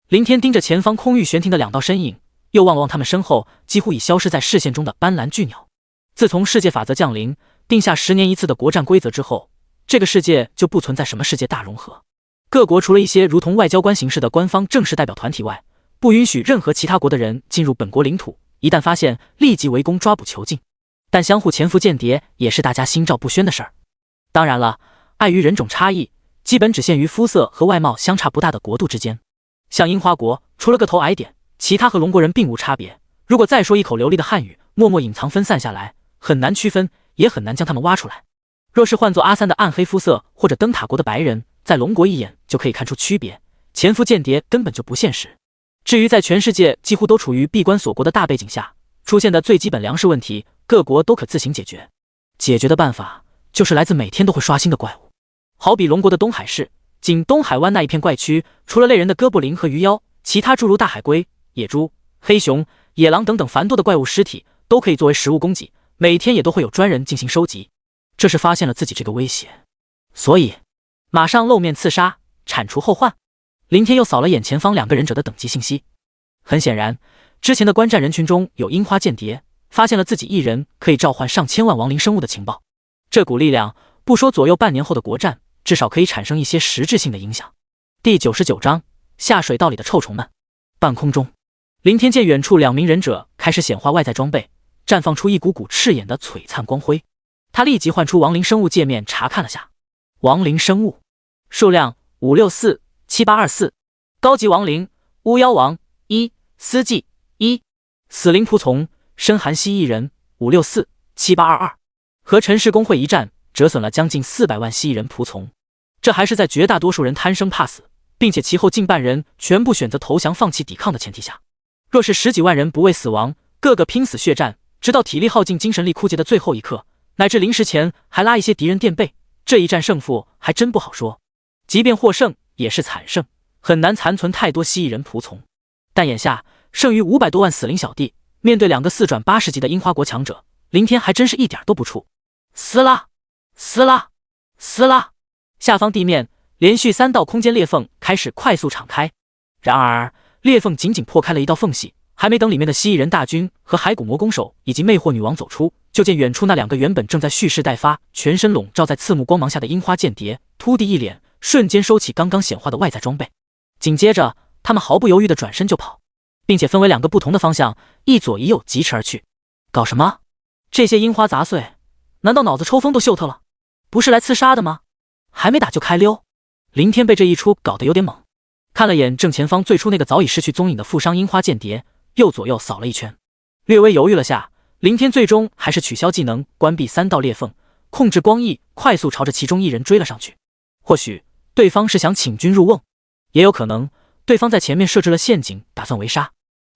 林天盯着前方空域悬停的2道身影，又望了望他们身后几乎已消失在视线中的斑斓巨鸟。自从世界法则降临，定下10年一次的国战规则之后，这个世界就不存在什么世界大融合。各国除了一些如同外交官形式的官方正式代表团体外，不允许任何其他国的人进入本国领土，一旦发现立即围攻抓捕囚禁。但相互潜伏间谍也是大家心照不宣的事儿。当然了，碍于人种差异，基本只限于肤色和外貌相差不大的国度之间。像樱花国，除了个头矮点，其他和龙国人并无差别。如果再说一口流利的汉语，默默隐藏分散下来，很难区分，也很难将他们挖出来。若是换作阿三的暗黑肤色或者灯塔国的白人，在龙国一眼就可以看出区别，潜伏间谍根本就不现实。至于在全世界几乎都处于闭关锁国的大背景下出现的最基本粮食问题，各国都可自行解决。解决的办法就是来自每天都会刷新的怪物，好比龙国的东海市，仅东海湾那一片怪区，除了类人的哥布林和鱼妖，其他诸如大海龟、野猪、黑熊、野狼等等繁多的怪物尸体都可以作为食物供给，每天也都会有专人进行收集。这是发现了自己这个威胁，所以马上露面刺杀，铲除后患。林天又扫了眼前方2个忍者的等级信息，很显然，之前的观战人群中有樱花间谍，发现了自己一人可以召唤上千万亡灵生物的情报。这股力量不说左右半年后的国战，至少可以产生一些实质性的影响。第99章下水道里的臭虫们。半空中，林天见远处2名忍者开始显化外在装备，绽放出一股股刺眼的璀璨光辉。他立即唤出亡灵生物界面查看了下，亡灵生物数量564784，高级亡灵巫妖王1，司祭1，死灵仆从深寒蜥蜴人564722。和陈氏公会一战，折损了将近400万蜥蜴人仆从，这还是在绝大多数人贪生怕死，并且其后近半人全部选择投降放弃抵抗的前提下。若是10几万人不畏死亡，个个拼死血战，直到体力耗尽、精神力枯竭的最后一刻，乃至临时前还拉一些敌人垫背，这一战胜负还真不好说。即便获胜，也是惨胜，很难残存太多蜥蜴人仆从。但眼下剩余500多万死灵小弟，面对2个4转80级的樱花国强者，林天还真是一点都不怵。撕拉撕拉撕拉，下方地面连续3道空间裂缝开始快速敞开。然而裂缝仅仅破开了一道缝隙，还没等里面的蜥蜴人大军和骸骨魔弓手以及魅惑女王走出，就见远处那2个原本正在蓄势待发、全身笼罩在刺目光芒下的樱花间谍秃地一脸，瞬间收起刚刚显化的外在装备。紧接着他们毫不犹豫地转身就跑，并且分为2个不同的方向，一左一右疾驰而去。搞什么？这些樱花杂碎难道脑子抽风都嗅透了？不是来刺杀的吗？还没打就开溜。林天被这一出搞得有点懵，看了眼正前方最初那个早已失去踪影的负伤樱花间谍，右左右扫了一圈，略微犹豫了下，林天最终还是取消技能，关闭3道裂缝，控制光翼快速朝着其中一人追了上去。或许对方是想请君入瓮，也有可能对方在前面设置了陷阱，打算围杀。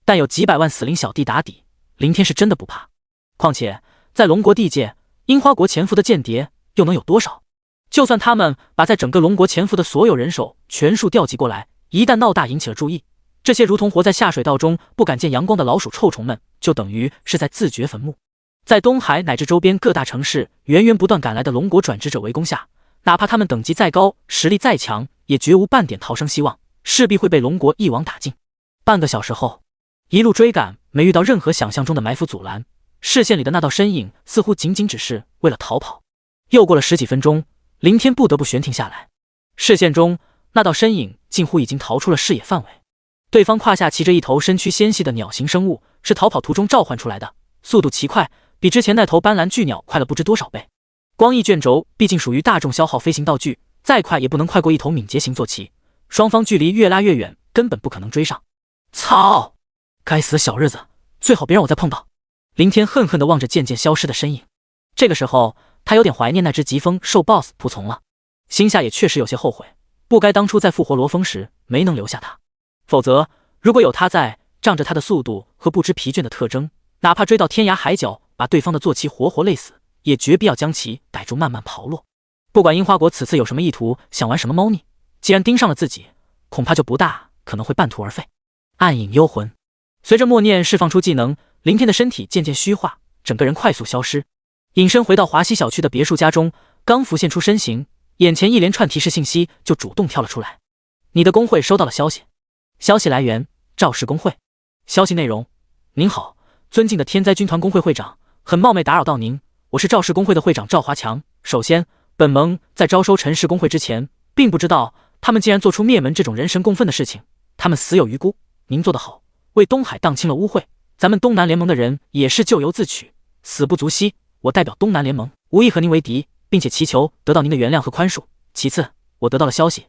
但有几百万死灵小弟打底，林天是真的不怕。况且在龙国地界，樱花国潜伏的间谍又能有多少？就算他们把在整个龙国潜伏的所有人手全数调集过来，一旦闹大引起了注意，这些如同活在下水道中不敢见阳光的老鼠臭虫们，就等于是在自掘坟墓。在东海乃至周边各大城市源源不断赶来的龙国转职者围攻下，哪怕他们等级再高，实力再强，也绝无半点逃生希望，势必会被龙国一网打尽。半个小时后，一路追赶，没遇到任何想象中的埋伏阻拦，视线里的那道身影似乎仅仅只是为了逃跑。又过了10几分钟，林天不得不悬停下来。视线中那道身影近乎已经逃出了视野范围，对方胯下骑着一头身躯纤细的鸟形生物，是逃跑途中召唤出来的，速度奇快，比之前那头斑斓巨鸟快了不知多少倍。光翼卷轴毕竟属于大众消耗飞行道具，再快也不能快过一头敏捷型坐骑，双方距离越拉越远，根本不可能追上。操！该死的小日子，最好别让我再碰到。林天恨恨地望着渐渐消失的身影，这个时候他有点怀念那只疾风兽 BOSS 仆从了，心下也确实有些后悔，不该当初在复活罗峰时没能留下他，否则如果有他在，仗着他的速度和不知疲倦的特征，哪怕追到天涯海角，把对方的坐骑活活累死，也绝必要将其逮住慢慢刨落。不管樱花国此次有什么意图，想玩什么猫腻，既然盯上了自己，恐怕就不大可能会半途而废。暗影幽魂，随着默念释放出技能，林天的身体渐渐虚化，整个人快速消失，隐身回到华西小区的别墅家中。刚浮现出身形，眼前一连串提示信息就主动跳了出来。你的工会收到了消息，消息来源赵氏工会。消息内容：您好，尊敬的天灾军团工会会长，很冒昧打扰到您，我是赵氏工会的会长赵华强。首先，本盟在招收陈氏工会之前，并不知道他们竟然做出灭门这种人神共愤的事情，他们死有余辜。您做得好，为东海荡清了污秽，咱们东南联盟的人也是咎由自取，死不足惜。我代表东南联盟，无意和您为敌，并且祈求得到您的原谅和宽恕。其次，我得到了消息，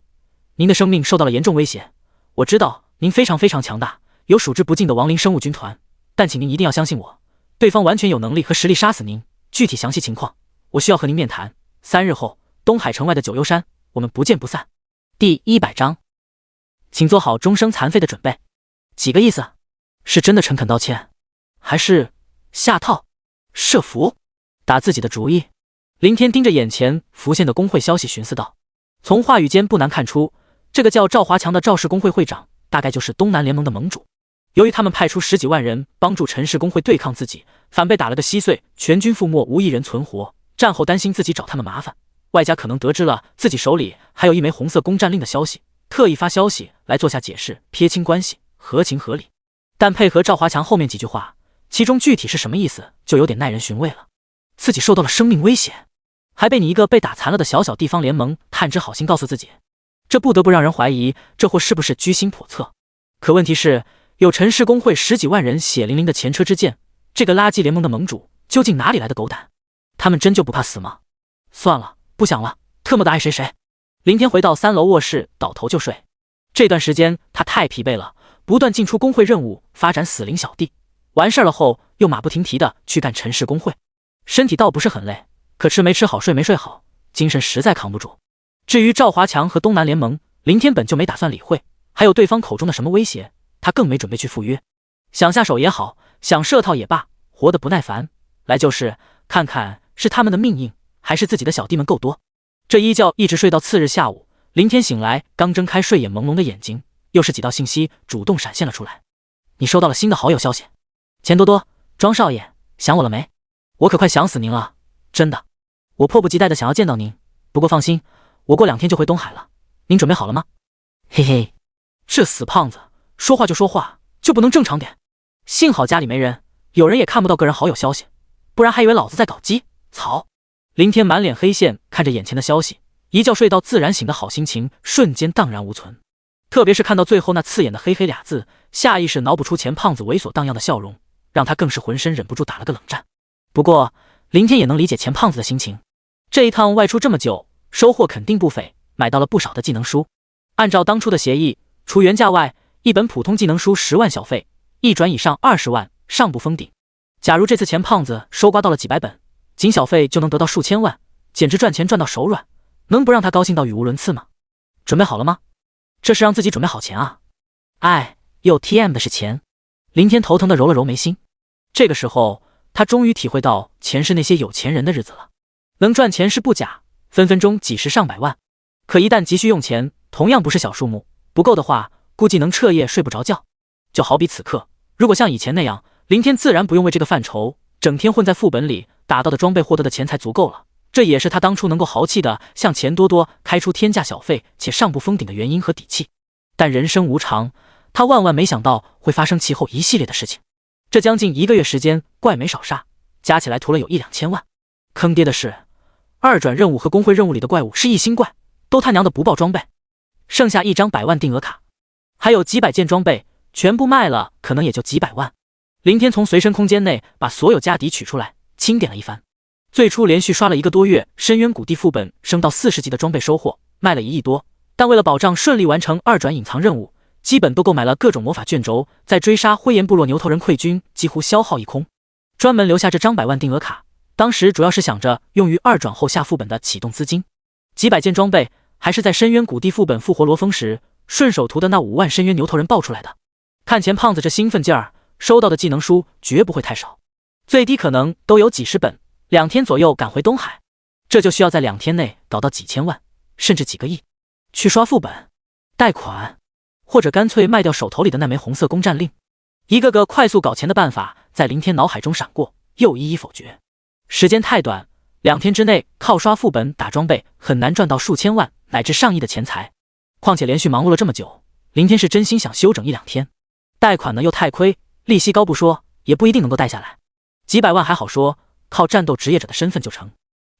您的生命受到了严重威胁。我知道您非常强大，有数之不尽的亡灵生物军团，但请您一定要相信我，对方完全有能力和实力杀死您。具体详细情况，我需要和您面谈。3日后，东海城外的九幽山，我们不见不散。第100章，请做好终生残废的准备。几个意思？是真的诚恳道歉，还是下套设伏打自己的主意？林天盯着眼前浮现的工会消息寻思道。从话语间不难看出，这个叫赵华强的赵氏工会会长大概就是东南联盟的盟主。由于他们派出10几万人帮助陈氏工会对抗自己，反被打了个稀碎，全军覆没，无一人存活。战后担心自己找他们麻烦，外加可能得知了自己手里还有一枚红色攻占令的消息，特意发消息来做下解释，撇清关系，合情合理。但配合赵华强后面几句话，其中具体是什么意思就有点耐人寻味了。自己受到了生命威胁，还被你一个被打残了的小小地方联盟探知好心告诉自己，这不得不让人怀疑这货是不是居心叵测。可问题是，有陈氏工会10几万人血淋淋的前车之鉴，这个垃圾联盟的盟主究竟哪里来的狗胆？他们真就不怕死吗？算了，不想了，特么的爱谁谁。林天回到3楼卧室，倒头就睡。这段时间他太疲惫了，不断进出工会任务，发展死灵小弟。完事了后，又马不停蹄的去干陈氏工会。身体倒不是很累，可吃没吃好，睡没睡好，精神实在扛不住。至于赵华强和东南联盟，林天本就没打算理会，还有对方口中的什么威胁，他更没准备去赴约。想下手也好，想射套也罢，活得不耐烦，来就是看看是他们的命硬，还是自己的小弟们够多。这一觉一直睡到次日下午，林天醒来，刚睁开睡眼朦胧的眼睛，又是几道信息主动闪现了出来。你收到了新的好友消息，钱多多，庄少爷，想我了没？我可快想死您了，真的，我迫不及待的想要见到您。不过放心，我过2天就回东海了，您准备好了吗？嘿嘿，这死胖子，说话就说话，就不能正常点。幸好家里没人，有人也看不到个人好友消息，不然还以为老子在搞基。操！林天满脸黑线，看着眼前的消息，一觉睡到自然醒的好心情瞬间荡然无存。特别是看到最后那刺眼的黑黑俩字，下意识脑补出前胖子猥琐荡漾的笑容，让他更是浑身忍不住打了个冷战。不过林天也能理解前胖子的心情，这一趟外出这么久，收获肯定不菲，买到了不少的技能书。按照当初的协议，除原价外，一本普通技能书10万小费，一转以上20万，上不封顶。假如这次前胖子收刮到了几百本，仅小费就能得到数千万，简直赚钱赚到手软，能不让他高兴到语无伦次吗？准备好了吗？这是让自己准备好钱啊！哎，又 TM 的是钱。林天头疼的揉了揉眉心，这个时候他终于体会到钱是那些有钱人的日子了。能赚钱是不假，分分钟几十上百万，可一旦急需用钱，同样不是小数目，不够的话，估计能彻夜睡不着觉。就好比此刻，如果像以前那样，林天自然不用为这个犯愁，整天混在副本里，打到的装备获得的钱财足够了。这也是他当初能够豪气的向钱多多开出天价小费且上不封顶的原因和底气。但人生无常，他万万没想到会发生其后一系列的事情。这将近1个月时间，怪没少杀，加起来屠了有1-2千万。坑爹的是，2转任务和工会任务里的怪物是1星怪，都他娘的不爆装备，剩下1张100万定额卡，还有几百件装备，全部卖了可能也就几百万。林天从随身空间内把所有家底取出来，清点了一番。最初连续刷了1个多月深渊谷地副本升到40级的装备收获，卖了1亿多，但为了保障顺利完成2转隐藏任务，基本都购买了各种魔法卷轴，在追杀灰岩部落牛头人溃军几乎消耗一空，专门留下这张100万定额卡。当时主要是想着用于2转后下副本的启动资金，几百件装备还是在深渊谷地副本复活罗峰时顺手涂的那5万深渊牛头人爆出来的。看钱胖子这兴奋劲儿，收到的技能书绝不会太少，最低可能都有几十本，2天左右赶回东海，这就需要在2天内搞到几千万甚至几个亿，去刷副本、贷款，或者干脆卖掉手头里的那枚红色攻占令。一个个快速搞钱的办法在林天脑海中闪过，又一一否决。时间太短，2天之内靠刷副本打装备很难赚到数千万乃至上亿的钱财。况且连续忙碌了这么久，林天是真心想休整1-2天。贷款呢又太亏，利息高不说，也不一定能够贷下来。几百万还好说，靠战斗职业者的身份就成，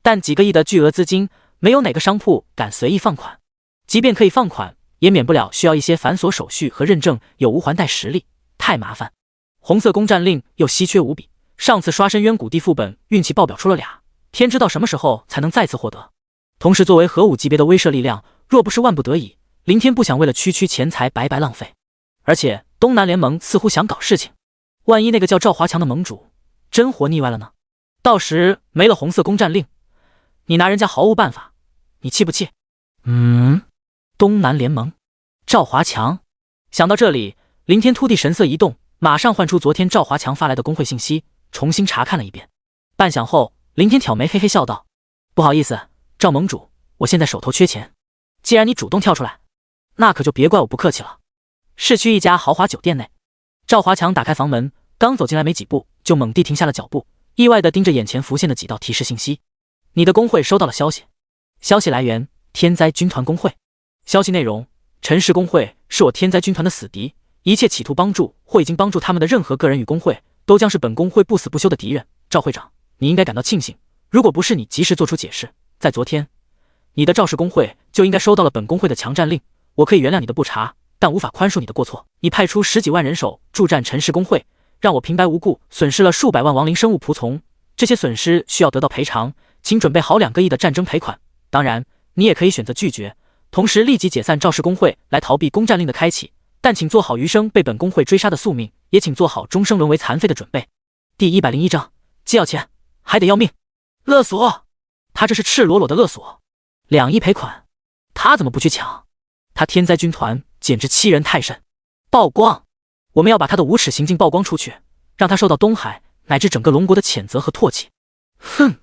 但几个亿的巨额资金，没有哪个商铺敢随意放款。即便可以放款，也免不了需要一些繁琐手续和认证有无还贷实力，太麻烦。红色攻占令又稀缺无比，上次刷深渊谷地副本运气爆表出了俩，天知道什么时候才能再次获得。同时作为核武级别的威慑力量，若不是万不得已，林天不想为了区钱财白白浪费。而且东南联盟似乎想搞事情，万一那个叫赵华强的盟主真活腻歪了呢？到时没了红色攻占令，你拿人家毫无办法，你气不气？东南联盟，赵华强。想到这里，林天突地神色一动，马上唤出昨天赵华强发来的工会信息，重新查看了一遍。半晌后，林天挑眉嘿嘿笑道：不好意思，赵盟主，我现在手头缺钱，既然你主动跳出来，那可就别怪我不客气了。市区一家豪华酒店内，赵华强打开房门，刚走进来没几步，就猛地停下了脚步，意外地盯着眼前浮现的几道提示信息。你的工会收到了消息，消息来源天灾军团工会，消息内容：陈氏工会是我天灾军团的死敌，一切企图帮助或已经帮助他们的任何个人与工会，都将是本工会不死不休的敌人。赵会长，你应该感到庆幸，如果不是你及时做出解释，在昨天，你的赵氏工会就应该收到了本工会的强战令。我可以原谅你的不察，但无法宽恕你的过错。你派出10几万人手助战陈氏工会，让我平白无故损失了数百万亡灵生物仆从，这些损失需要得到赔偿，请准备好2个亿的战争赔款。当然，你也可以选择拒绝，同时立即解散赵氏工会来逃避攻战令的开启。但请做好余生被本工会追杀的宿命，也请做好终生沦为残废的准备。第101章，既要钱，还得要命。勒索！他这是赤裸裸的勒索，2亿赔款，他怎么不去抢？他天灾军团简直欺人太甚！曝光！我们要把他的无耻行径曝光出去，让他受到东海乃至整个龙国的谴责和唾弃。哼，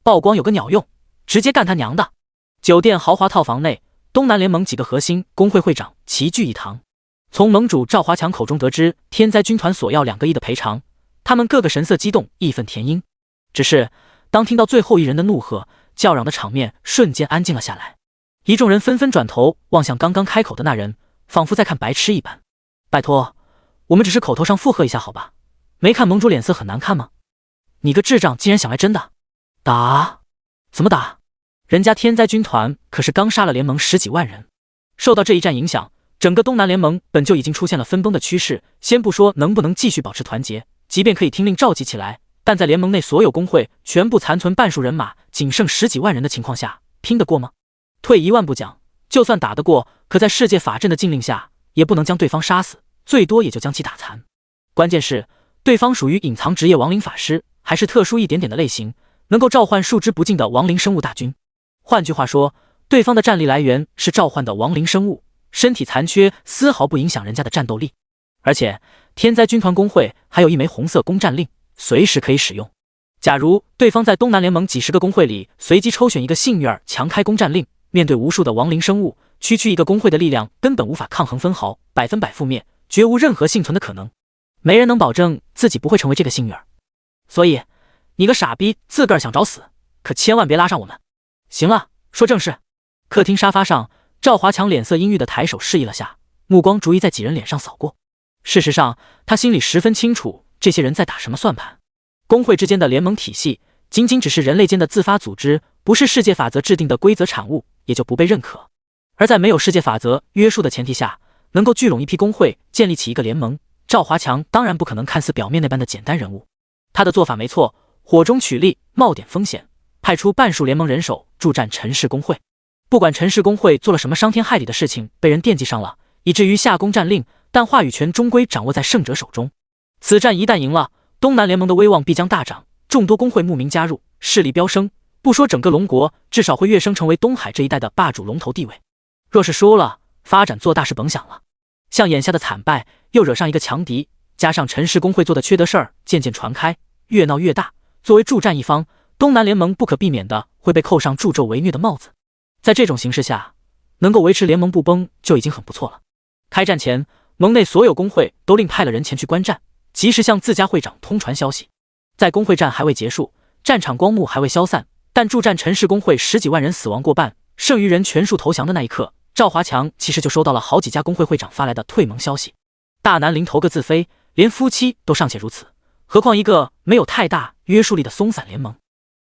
曝光有个鸟用，直接干他娘的！酒店豪华套房内，东南联盟几个核心工会会长齐聚一堂。从盟主赵华强口中得知天灾军团索要2个亿的赔偿，他们个个神色激动，义愤填膺。只是当听到最后一人的怒喝，叫嚷的场面瞬间安静了下来。一众人纷纷转头望向刚刚开口的那人，仿佛在看白痴一般。拜托，我们只是口头上附和一下好吧？没看盟主脸色很难看吗？你个智障竟然想来真的？打？怎么打？人家天灾军团可是刚杀了联盟10几万人，受到这一战影响，整个东南联盟本就已经出现了分崩的趋势，先不说能不能继续保持团结，即便可以听令召集起来，但在联盟内所有工会全部残存半数人马，仅剩10几万人的情况下，拼得过吗？退1万步讲，就算打得过，可在世界法阵的禁令下，也不能将对方杀死，最多也就将其打残。关键是，对方属于隐藏职业亡灵法师，还是特殊一点点的类型，能够召唤数之不尽的亡灵生物大军。换句话说，对方的战力来源是召唤的亡灵生物，身体残缺丝毫不影响人家的战斗力。而且天灾军团工会还有一枚红色攻战令，随时可以使用。假如对方在东南联盟几十个工会里随机抽选一个幸运儿强开攻战令，面对无数的亡灵生物，区区一个工会的力量根本无法抗衡分毫，100%覆灭，绝无任何幸存的可能。没人能保证自己不会成为这个幸运儿。所以你个傻逼自个儿想找死，可千万别拉上我们。行了，说正事。客厅沙发上，赵华强脸色阴郁的抬手示意了下，目光逐一在几人脸上扫过。事实上，他心里十分清楚这些人在打什么算盘。工会之间的联盟体系仅仅只是人类间的自发组织，不是世界法则制定的规则产物，也就不被认可。而在没有世界法则约束的前提下，能够聚拢一批工会，建立起一个联盟，赵华强当然不可能看似表面那般的简单人物。他的做法没错，火中取栗，冒点风险，派出半数联盟人手助战陈氏工会。不管陈氏工会做了什么伤天害理的事情，被人惦记上了，以至于下攻战令，但话语权终归掌握在胜者手中。此战一旦赢了，东南联盟的威望必将大涨，众多工会慕名加入，势力飙升，不说整个龙国，至少会跃升成为东海这一带的霸主龙头地位。若是输了，发展做大是甭想了。像眼下的惨败，又惹上一个强敌，加上陈氏工会做的缺德事儿渐渐传开，越闹越大，作为助战一方，东南联盟不可避免的会被扣上助纣为虐的帽子。在这种形势下，能够维持联盟不崩就已经很不错了。开战前，盟内所有工会都另派了人前去观战，及时向自家会长通传消息。在工会战还未结束，战场光幕还未消散，但助战陈氏工会10几万人死亡过半，剩余人全数投降的那一刻，赵华强其实就收到了好几家工会会长发来的退盟消息。大难临头各自飞，连夫妻都尚且如此，何况一个没有太大约束力的松散联盟。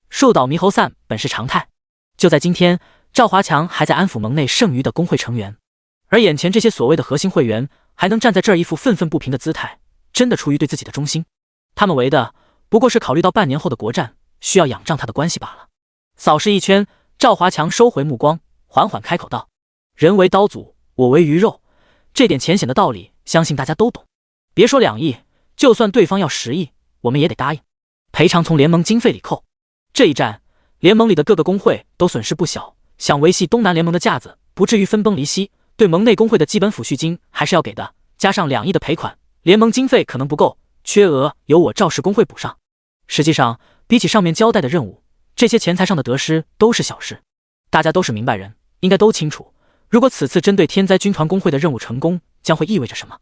树倒猕猴散本是常态。就在今天，赵华强还在安抚盟内剩余的工会成员，而眼前这些所谓的核心会员还能站在这儿一副愤愤不平的姿态，真的出于对自己的忠心。他们为的不过是考虑到半年后的国战需要仰仗他的关系罢了。扫视一圈，赵华强收回目光，缓缓开口道：人为刀俎，我为鱼肉，这点浅显的道理相信大家都懂。别说2亿，就算对方要10亿，我们也得答应。赔偿从联盟经费里扣。这一战，联盟里的各个工会都损失不小，想维系东南联盟的架子，不至于分崩离析，对盟内工会的基本抚恤金还是要给的，加上2亿的赔款，联盟经费可能不够，缺额由我赵氏工会补上。实际上，比起上面交代的任务，这些钱财上的得失都是小事。大家都是明白人，应该都清楚，如果此次针对天灾军团工会的任务成功，将会意味着什么？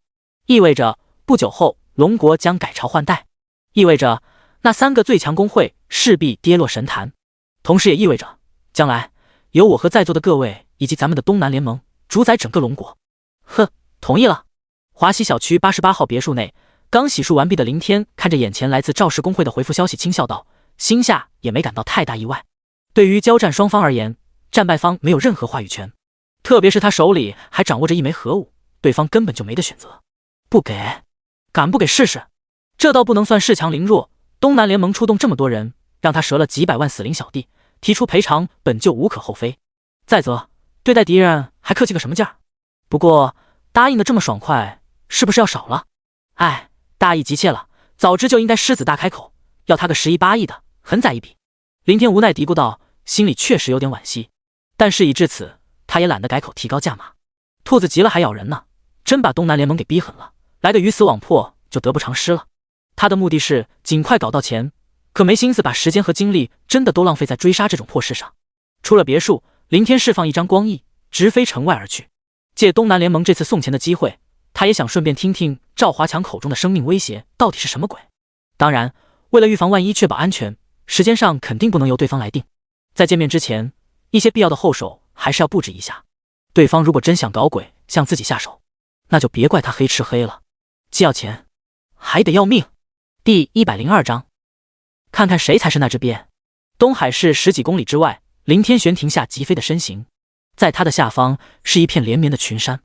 意味着不久后龙国将改朝换代，意味着那3个最强工会势必跌落神坛，同时也意味着将来由我和在座的各位以及咱们的东南联盟主宰整个龙国。哼，同意了。华西小区88号别墅内，刚洗漱完毕的林天看着眼前来自赵氏工会的回复消息，轻笑道，心下也没感到太大意外。对于交战双方而言，战败方没有任何话语权，特别是他手里还掌握着一枚核武，对方根本就没得选择。不给，敢不给试试？这倒不能算恃强凌弱，东南联盟出动这么多人，让他折了几百万死灵小弟，提出赔偿本就无可厚非。再则，对待敌人还客气个什么劲儿？不过答应的这么爽快，是不是要少了？哎，大意急切了，早知就应该狮子大开口，要他个10亿8亿的，狠宰一笔。林天无奈嘀咕道，心里确实有点惋惜，但事已至此，他也懒得改口提高价码。兔子急了还咬人呢，真把东南联盟给逼狠了，来个鱼死网破就得不偿失了。他的目的是尽快搞到钱，可没心思把时间和精力真的都浪费在追杀这种破事上。出了别墅，林天释放一张光翼，直飞城外而去。借东南联盟这次送钱的机会，他也想顺便听听赵华强口中的生命威胁到底是什么鬼。当然，为了预防万一，确保安全，时间上肯定不能由对方来定。在见面之前，一些必要的后手还是要布置一下。对方如果真想搞鬼，向自己下手，那就别怪他黑吃黑了，既要钱，还得要命。第102章，看看谁才是那只鳖。东海市10几公里之外，林天玄停下疾飞的身形，在他的下方是一片连绵的群山，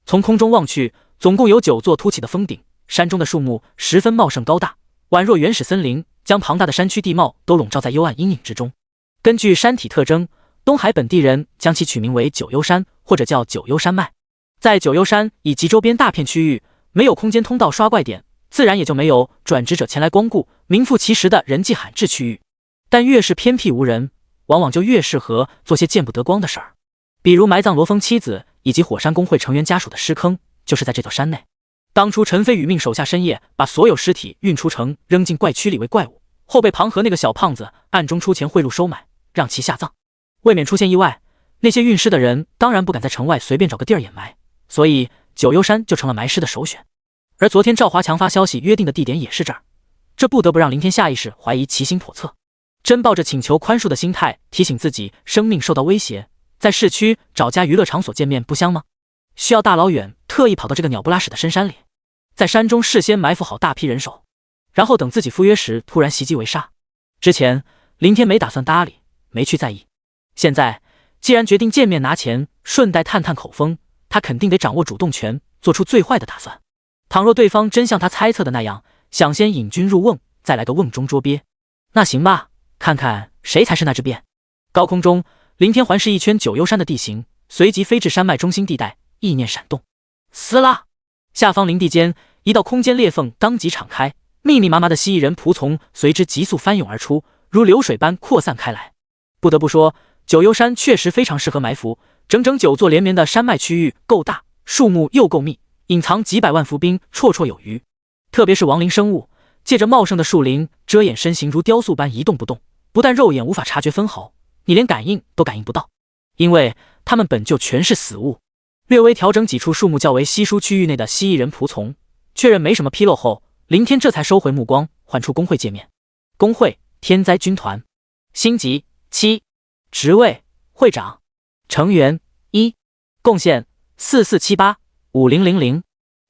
从空中望去，总共有9座凸起的峰顶，山中的树木十分茂盛高大，宛若原始森林，将庞大的山区地貌都笼罩在幽暗阴影之中。根据山体特征，东海本地人将其取名为九幽山，或者叫九幽山脉。在九幽山以及周边大片区域，没有空间通道刷怪点，自然也就没有转职者前来光顾，名副其实的人迹罕至区域。但越是偏僻无人，往往就越适合做些见不得光的事儿，比如埋葬罗峰妻子以及火山公会成员家属的尸坑，就是在这座山内。当初陈飞宇命手下深夜把所有尸体运出城，扔进怪区里为怪物，后被庞和那个小胖子暗中出钱贿赂收买，让其下葬。为免出现意外，那些运尸的人当然不敢在城外随便找个地儿掩埋，所以九幽山就成了埋尸的首选。而昨天赵华强发消息约定的地点也是这儿，这不得不让林天下意识怀疑其心叵测。真抱着请求宽恕的心态提醒自己生命受到威胁，在市区找家娱乐场所见面不香吗？需要大老远特意跑到这个鸟不拉屎的深山里，在山中事先埋伏好大批人手，然后等自己赴约时突然袭击围杀。之前林天没打算搭理，没去在意，现在既然决定见面拿钱，顺带探探口风，他肯定得掌握主动权，做出最坏的打算。倘若对方真像他猜测的那样，想先引军入瓮，再来个瓮中捉鳖，那行吧，看看谁才是那只鳖。高空中，林天环视一圈九幽山的地形，随即飞至山脉中心地带，意念闪动，撕拉！下方林地间一道空间裂缝当即敞开，密密麻麻的蜥蜴人仆从随之急速翻涌而出，如流水般扩散开来。不得不说，九幽山确实非常适合埋伏，整整9座连绵的山脉区域够大，树木又够密，隐藏几百万伏兵绰绰有余。特别是亡灵生物，借着茂盛的树林遮掩身形，如雕塑般一动不动，不但肉眼无法察觉分毫，你连感应都感应不到，因为它们本就全是死物。略微调整几处树木较为稀疏区域内的蜥蜴人仆从，确认没什么纰漏后，林天这才收回目光，换出工会界面。工会天灾军团，星级7，职位会长，成员1，贡献44785000，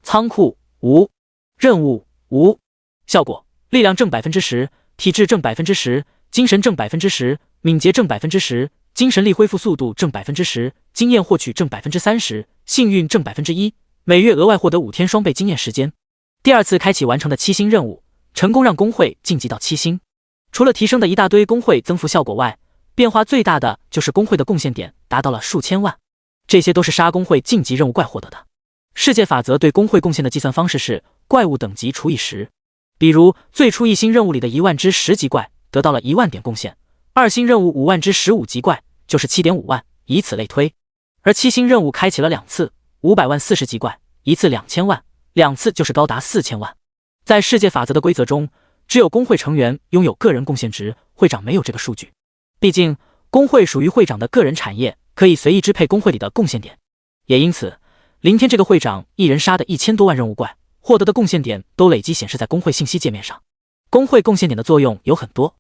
仓库无，任务无，效果力量正10%，体质正10%，精神正10%，敏捷正10%，精神力恢复速度正10%，经验获取正30%，幸运正1%，每月额外获得5天双倍经验时间。第2次开启完成的7星任务，成功让工会晋级到7星。除了提升的一大堆工会增幅效果外，变化最大的就是工会的贡献点达到了数千万，这些都是杀工会晋级任务怪获得的。世界法则对工会贡献的计算方式是怪物等级除以10，比如最初1星任务里的1万只10级怪得到了1万点贡献，2星任务5万只15级怪就是7.5万，以此类推。而7星任务开启了2次500万40级怪，一次2000万，2次就是高达4000万。在世界法则的规则中，只有工会成员拥有个人贡献值，会长没有这个数据。毕竟工会属于会长的个人产业，可以随意支配工会里的贡献点。也因此，林天这个会长一人杀的1000多万任务怪，获得的贡献点都累积显示在工会信息界面上。工会贡献点的作用有很多，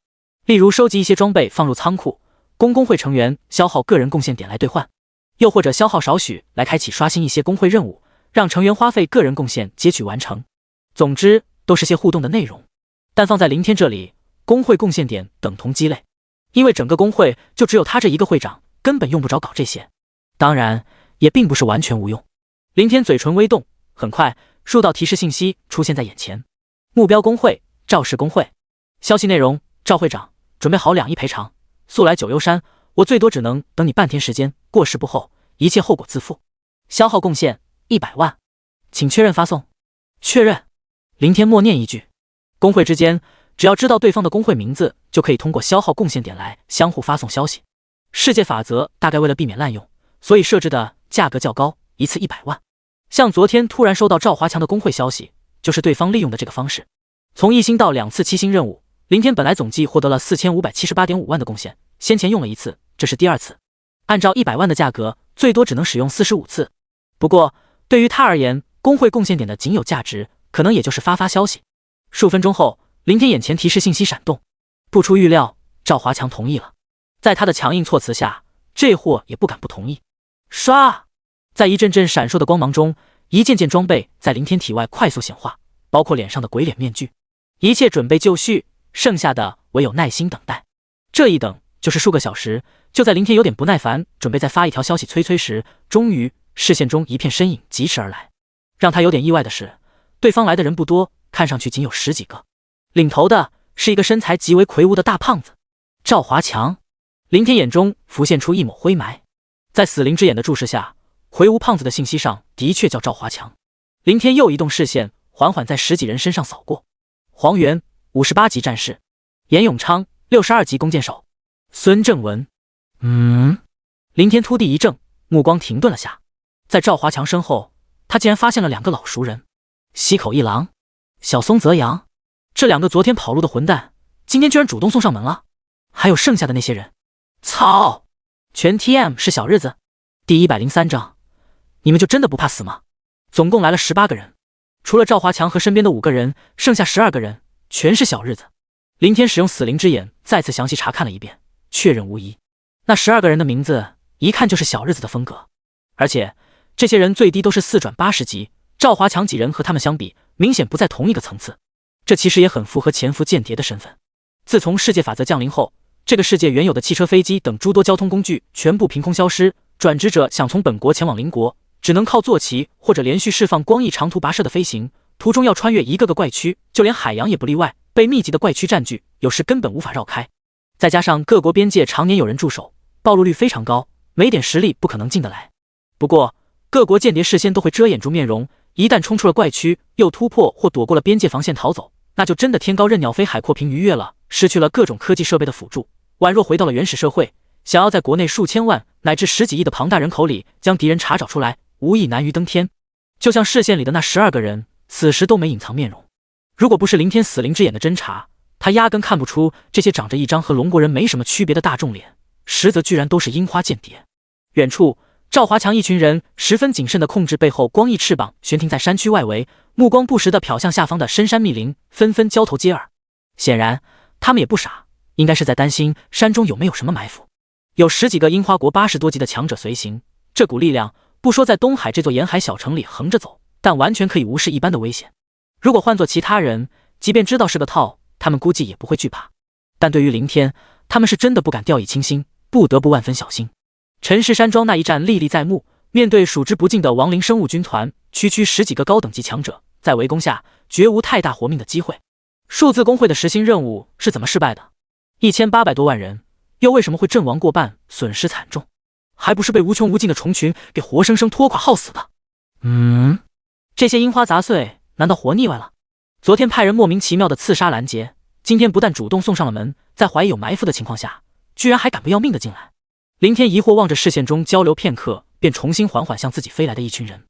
例如收集一些装备放入仓库，供工会成员消耗个人贡献点来兑换，又或者消耗少许来开启刷新一些工会任务，让成员花费个人贡献接取完成。总之都是些互动的内容，但放在林天这里，工会贡献点等同鸡肋。因为整个工会就只有他这一个会长，根本用不着搞这些。当然，也并不是完全无用。林天嘴唇微动，很快数道提示信息出现在眼前。目标工会赵氏工会，消息内容：赵会长，准备好2亿赔偿，速来九幽山，我最多只能等你半天时间，过时不候，一切后果自负。消耗贡献100万，请确认发送。确认。林天默念一句。工会之间只要知道对方的工会名字，就可以通过消耗贡献点来相互发送消息。世界法则大概为了避免滥用，所以设置的价格较高，一次100万。像昨天突然收到赵华强的工会消息，就是对方利用的这个方式。从1星到2次7星任务，林天本来总计获得了4578.5万的贡献，先前用了1次，这是第2次。按照100万的价格，最多只能使用45次。不过对于他而言，工会贡献点的仅有价值，可能也就是发消息。数分钟后，林天眼前提示信息闪动，不出预料，赵华强同意了。在他的强硬措辞下，这货也不敢不同意。唰，在一阵阵闪烁的光芒中，一件件装备在林天体外快速显化，包括脸上的鬼脸面具。一切准备就绪，剩下的唯有耐心等待。这一等就是数个小时。就在林天有点不耐烦，准备再发一条消息催时，终于视线中一片身影疾驰而来。让他有点意外的是，对方来的人不多，看上去仅有10几个。领头的是一个身材极为魁梧的大胖子，赵华强。林天眼中浮现出一抹灰霾，在死灵之眼的注视下，魁梧胖子的信息上的确叫赵华强。林天又移动视线，缓缓在10几人身上扫过。黄元58级战士，严永昌62级弓箭手，孙正文。林天突地一怔，目光停顿了下。在赵华强身后，他竟然发现了2个老熟人，西口一郎、小松泽阳。这2个昨天跑路的混蛋，今天居然主动送上门了。还有剩下的那些人，操！全 TM 是小日子。第103章，你们就真的不怕死吗？总共来了18个人，除了赵华强和身边的5个人，剩下12个人全是小日子。林天使用死灵之眼再次详细查看了一遍，确认无疑。那12个人的名字一看就是小日子的风格，而且这些人最低都是4转80级，赵华强几人和他们相比，明显不在同一个层次。这其实也很符合潜伏间谍的身份。自从世界法则降临后，这个世界原有的汽车、飞机等诸多交通工具全部凭空消失，转职者想从本国前往邻国，只能靠坐骑或者连续释放光翼长途跋涉的飞行，途中要穿越一个个怪区，就连海洋也不例外，被密集的怪区占据，有时根本无法绕开。再加上各国边界常年有人驻守，暴露率非常高，没点实力不可能进得来。不过各国间谍事先都会遮掩住面容，一旦冲出了怪区，又突破或躲过了边界防线逃走，那就真的天高任鸟飞，海阔凭鱼跃了，失去了各种科技设备的辅助，宛若回到了原始社会。想要在国内数千万乃至10几亿的庞大人口里将敌人查找出来，无疑难于登天。就像视线里的那12个人，此时都没隐藏面容。如果不是林天死灵之眼的侦查，他压根看不出这些长着一张和龙国人没什么区别的大众脸，实则居然都是樱花间谍。远处，赵华强一群人十分谨慎地控制背后光翼翅膀悬停在山区外围，目光不时地瞟向下方的深山密林，纷纷交头接耳。显然他们也不傻，应该是在担心山中有没有什么埋伏。有10几个樱花国80多级的强者随行，这股力量不说在东海这座沿海小城里横着走，但完全可以无视一般的危险。如果换做其他人，即便知道是个套，他们估计也不会惧怕。但对于林天，他们是真的不敢掉以轻心，不得不万分小心。陈氏山庄那一战历历在目，面对数之不尽的亡灵生物军团，区10几个高等级强者，在围攻下绝无太大活命的机会。数字工会的实行任务是怎么失败的？1800多万人，又为什么会阵亡过半，损失惨重？还不是被无穷无尽的虫群给活生生拖垮耗死的？这些樱花杂碎难道活腻歪了？昨天派人莫名其妙的刺杀拦截，今天不但主动送上了门，在怀疑有埋伏的情况下，居然还敢不要命的进来。林天疑惑望着视线中交流片刻便重新缓缓向自己飞来的一群人。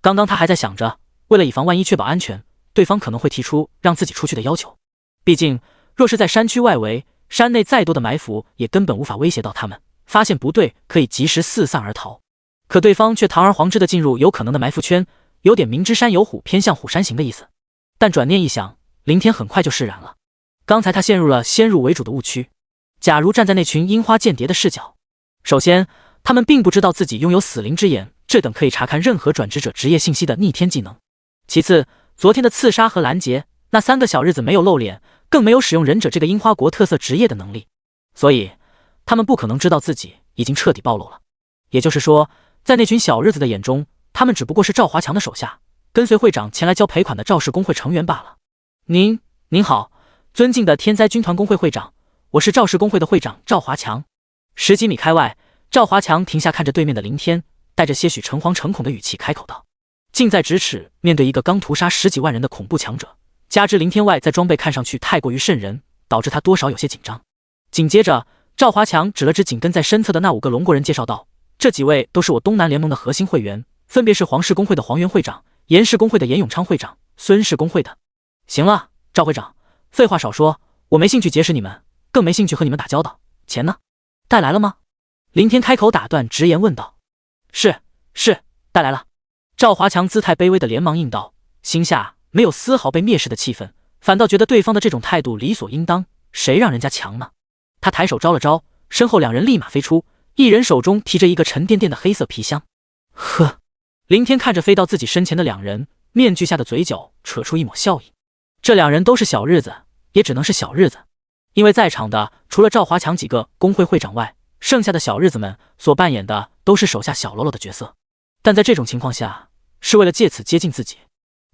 刚刚他还在想着，为了以防万一确保安全，对方可能会提出让自己出去的要求。毕竟若是在山区外围，山内再多的埋伏也根本无法威胁到他们，发现不对可以及时四散而逃。可对方却堂而皇之的进入有可能的埋伏圈，有点明知山有虎，偏向虎山行的意思。但转念一想，林天很快就释然了。刚才他陷入了先入为主的误区。假如站在那群樱花间谍的视角，首先他们并不知道自己拥有死灵之眼这等可以查看任何转职者职业信息的逆天技能。其次，昨天的刺杀和拦截，那3个小日子没有露脸，更没有使用忍者这个樱花国特色职业的能力，所以他们不可能知道自己已经彻底暴露了。也就是说，在那群小日子的眼中，他们只不过是赵华强的手下，跟随会长前来交赔款的赵氏工会成员罢了。您好，尊敬的天灾军团工会会长，我是赵氏工会的会长赵华强。10几米开外，赵华强停下，看着对面的林天，带着些许诚惶诚恐的语气开口道：“近在咫尺，面对一个刚屠杀10几万人的恐怖强者，加之林天外在装备看上去太过于瘆人，导致他多少有些紧张。”紧接着，赵华强指了指紧跟在身侧的那5个龙国人，介绍道：“这几位都是我东南联盟的核心会员，分别是黄氏工会的黄元会长、严氏工会的严永昌会长、孙氏工会的……行了，赵会长，废话少说，我没兴趣结识你们，更没兴趣和你们打交道。钱呢？带来了吗？”林天开口打断，直言问道：“是，带来了。”赵华强姿态卑微的连忙应道，心下没有丝毫被蔑视的气氛，反倒觉得对方的这种态度理所应当，谁让人家强呢？他抬手招了招，身后2人立马飞出，一人手中提着一个沉甸甸的黑色皮箱。呵，林天看着飞到自己身前的2人，面具下的嘴角扯出一抹笑意。这2人都是小日子，也只能是小日子，因为在场的除了赵华强几个工会会长外，剩下的小日子们所扮演的都是手下小喽啰的角色。但在这种情况下，是为了借此接近自己，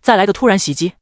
再来个突然袭击。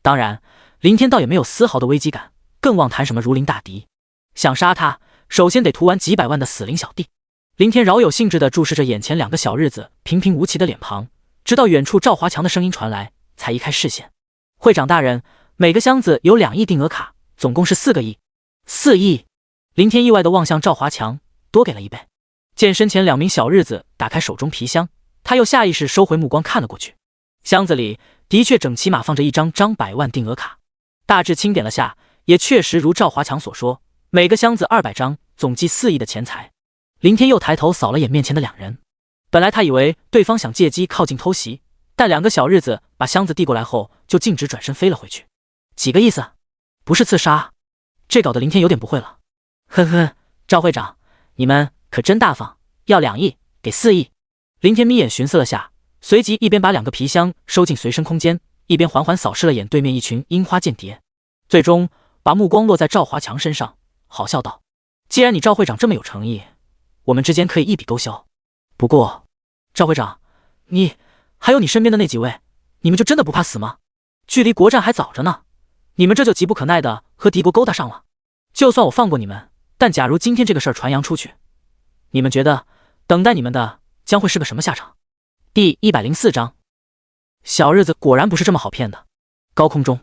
当然，林天倒也没有丝毫的危机感，更妄谈什么如临大敌。想杀他，首先得屠完几百万的死灵小弟。林天饶有兴致地注视着眼前2个小日子平平无奇的脸庞，直到远处赵华强的声音传来，才移开视线。会长大人，每个箱子有2亿定额卡，总共是4个亿。4亿！林天意外地望向赵华强，多给了1倍。见身前2名小日子打开手中皮箱，他又下意识收回目光看了过去。箱子里的确整齐码放着一张100万定额卡，大致清点了下，也确实如赵华强所说，每个箱子200张，总计4亿的钱财。林天又抬头扫了眼面前的2人，本来他以为对方想借机靠近偷袭，但2个小日子把箱子递过来后，就径直转身飞了回去。几个意思？不是刺杀？这搞得林天有点不会了。呵呵，赵会长，你们可真大方，要2亿，给4亿。林天眯眼寻思了下，随即一边把2个皮箱收进随身空间，一边缓缓扫视了眼对面一群樱花间谍，最终把目光落在赵华强身上，好笑道：“既然你赵会长这么有诚意，我们之间可以一笔勾销。不过，赵会长，你还有你身边的那几位，你们就真的不怕死吗？距离国战还早着呢，你们这就急不可耐的和敌国勾搭上了。就算我放过你们，但假如今天这个事儿传扬出去，你们觉得等待你们的将会是个什么下场？”第104章，小日子果然不是这么好骗的。高空中，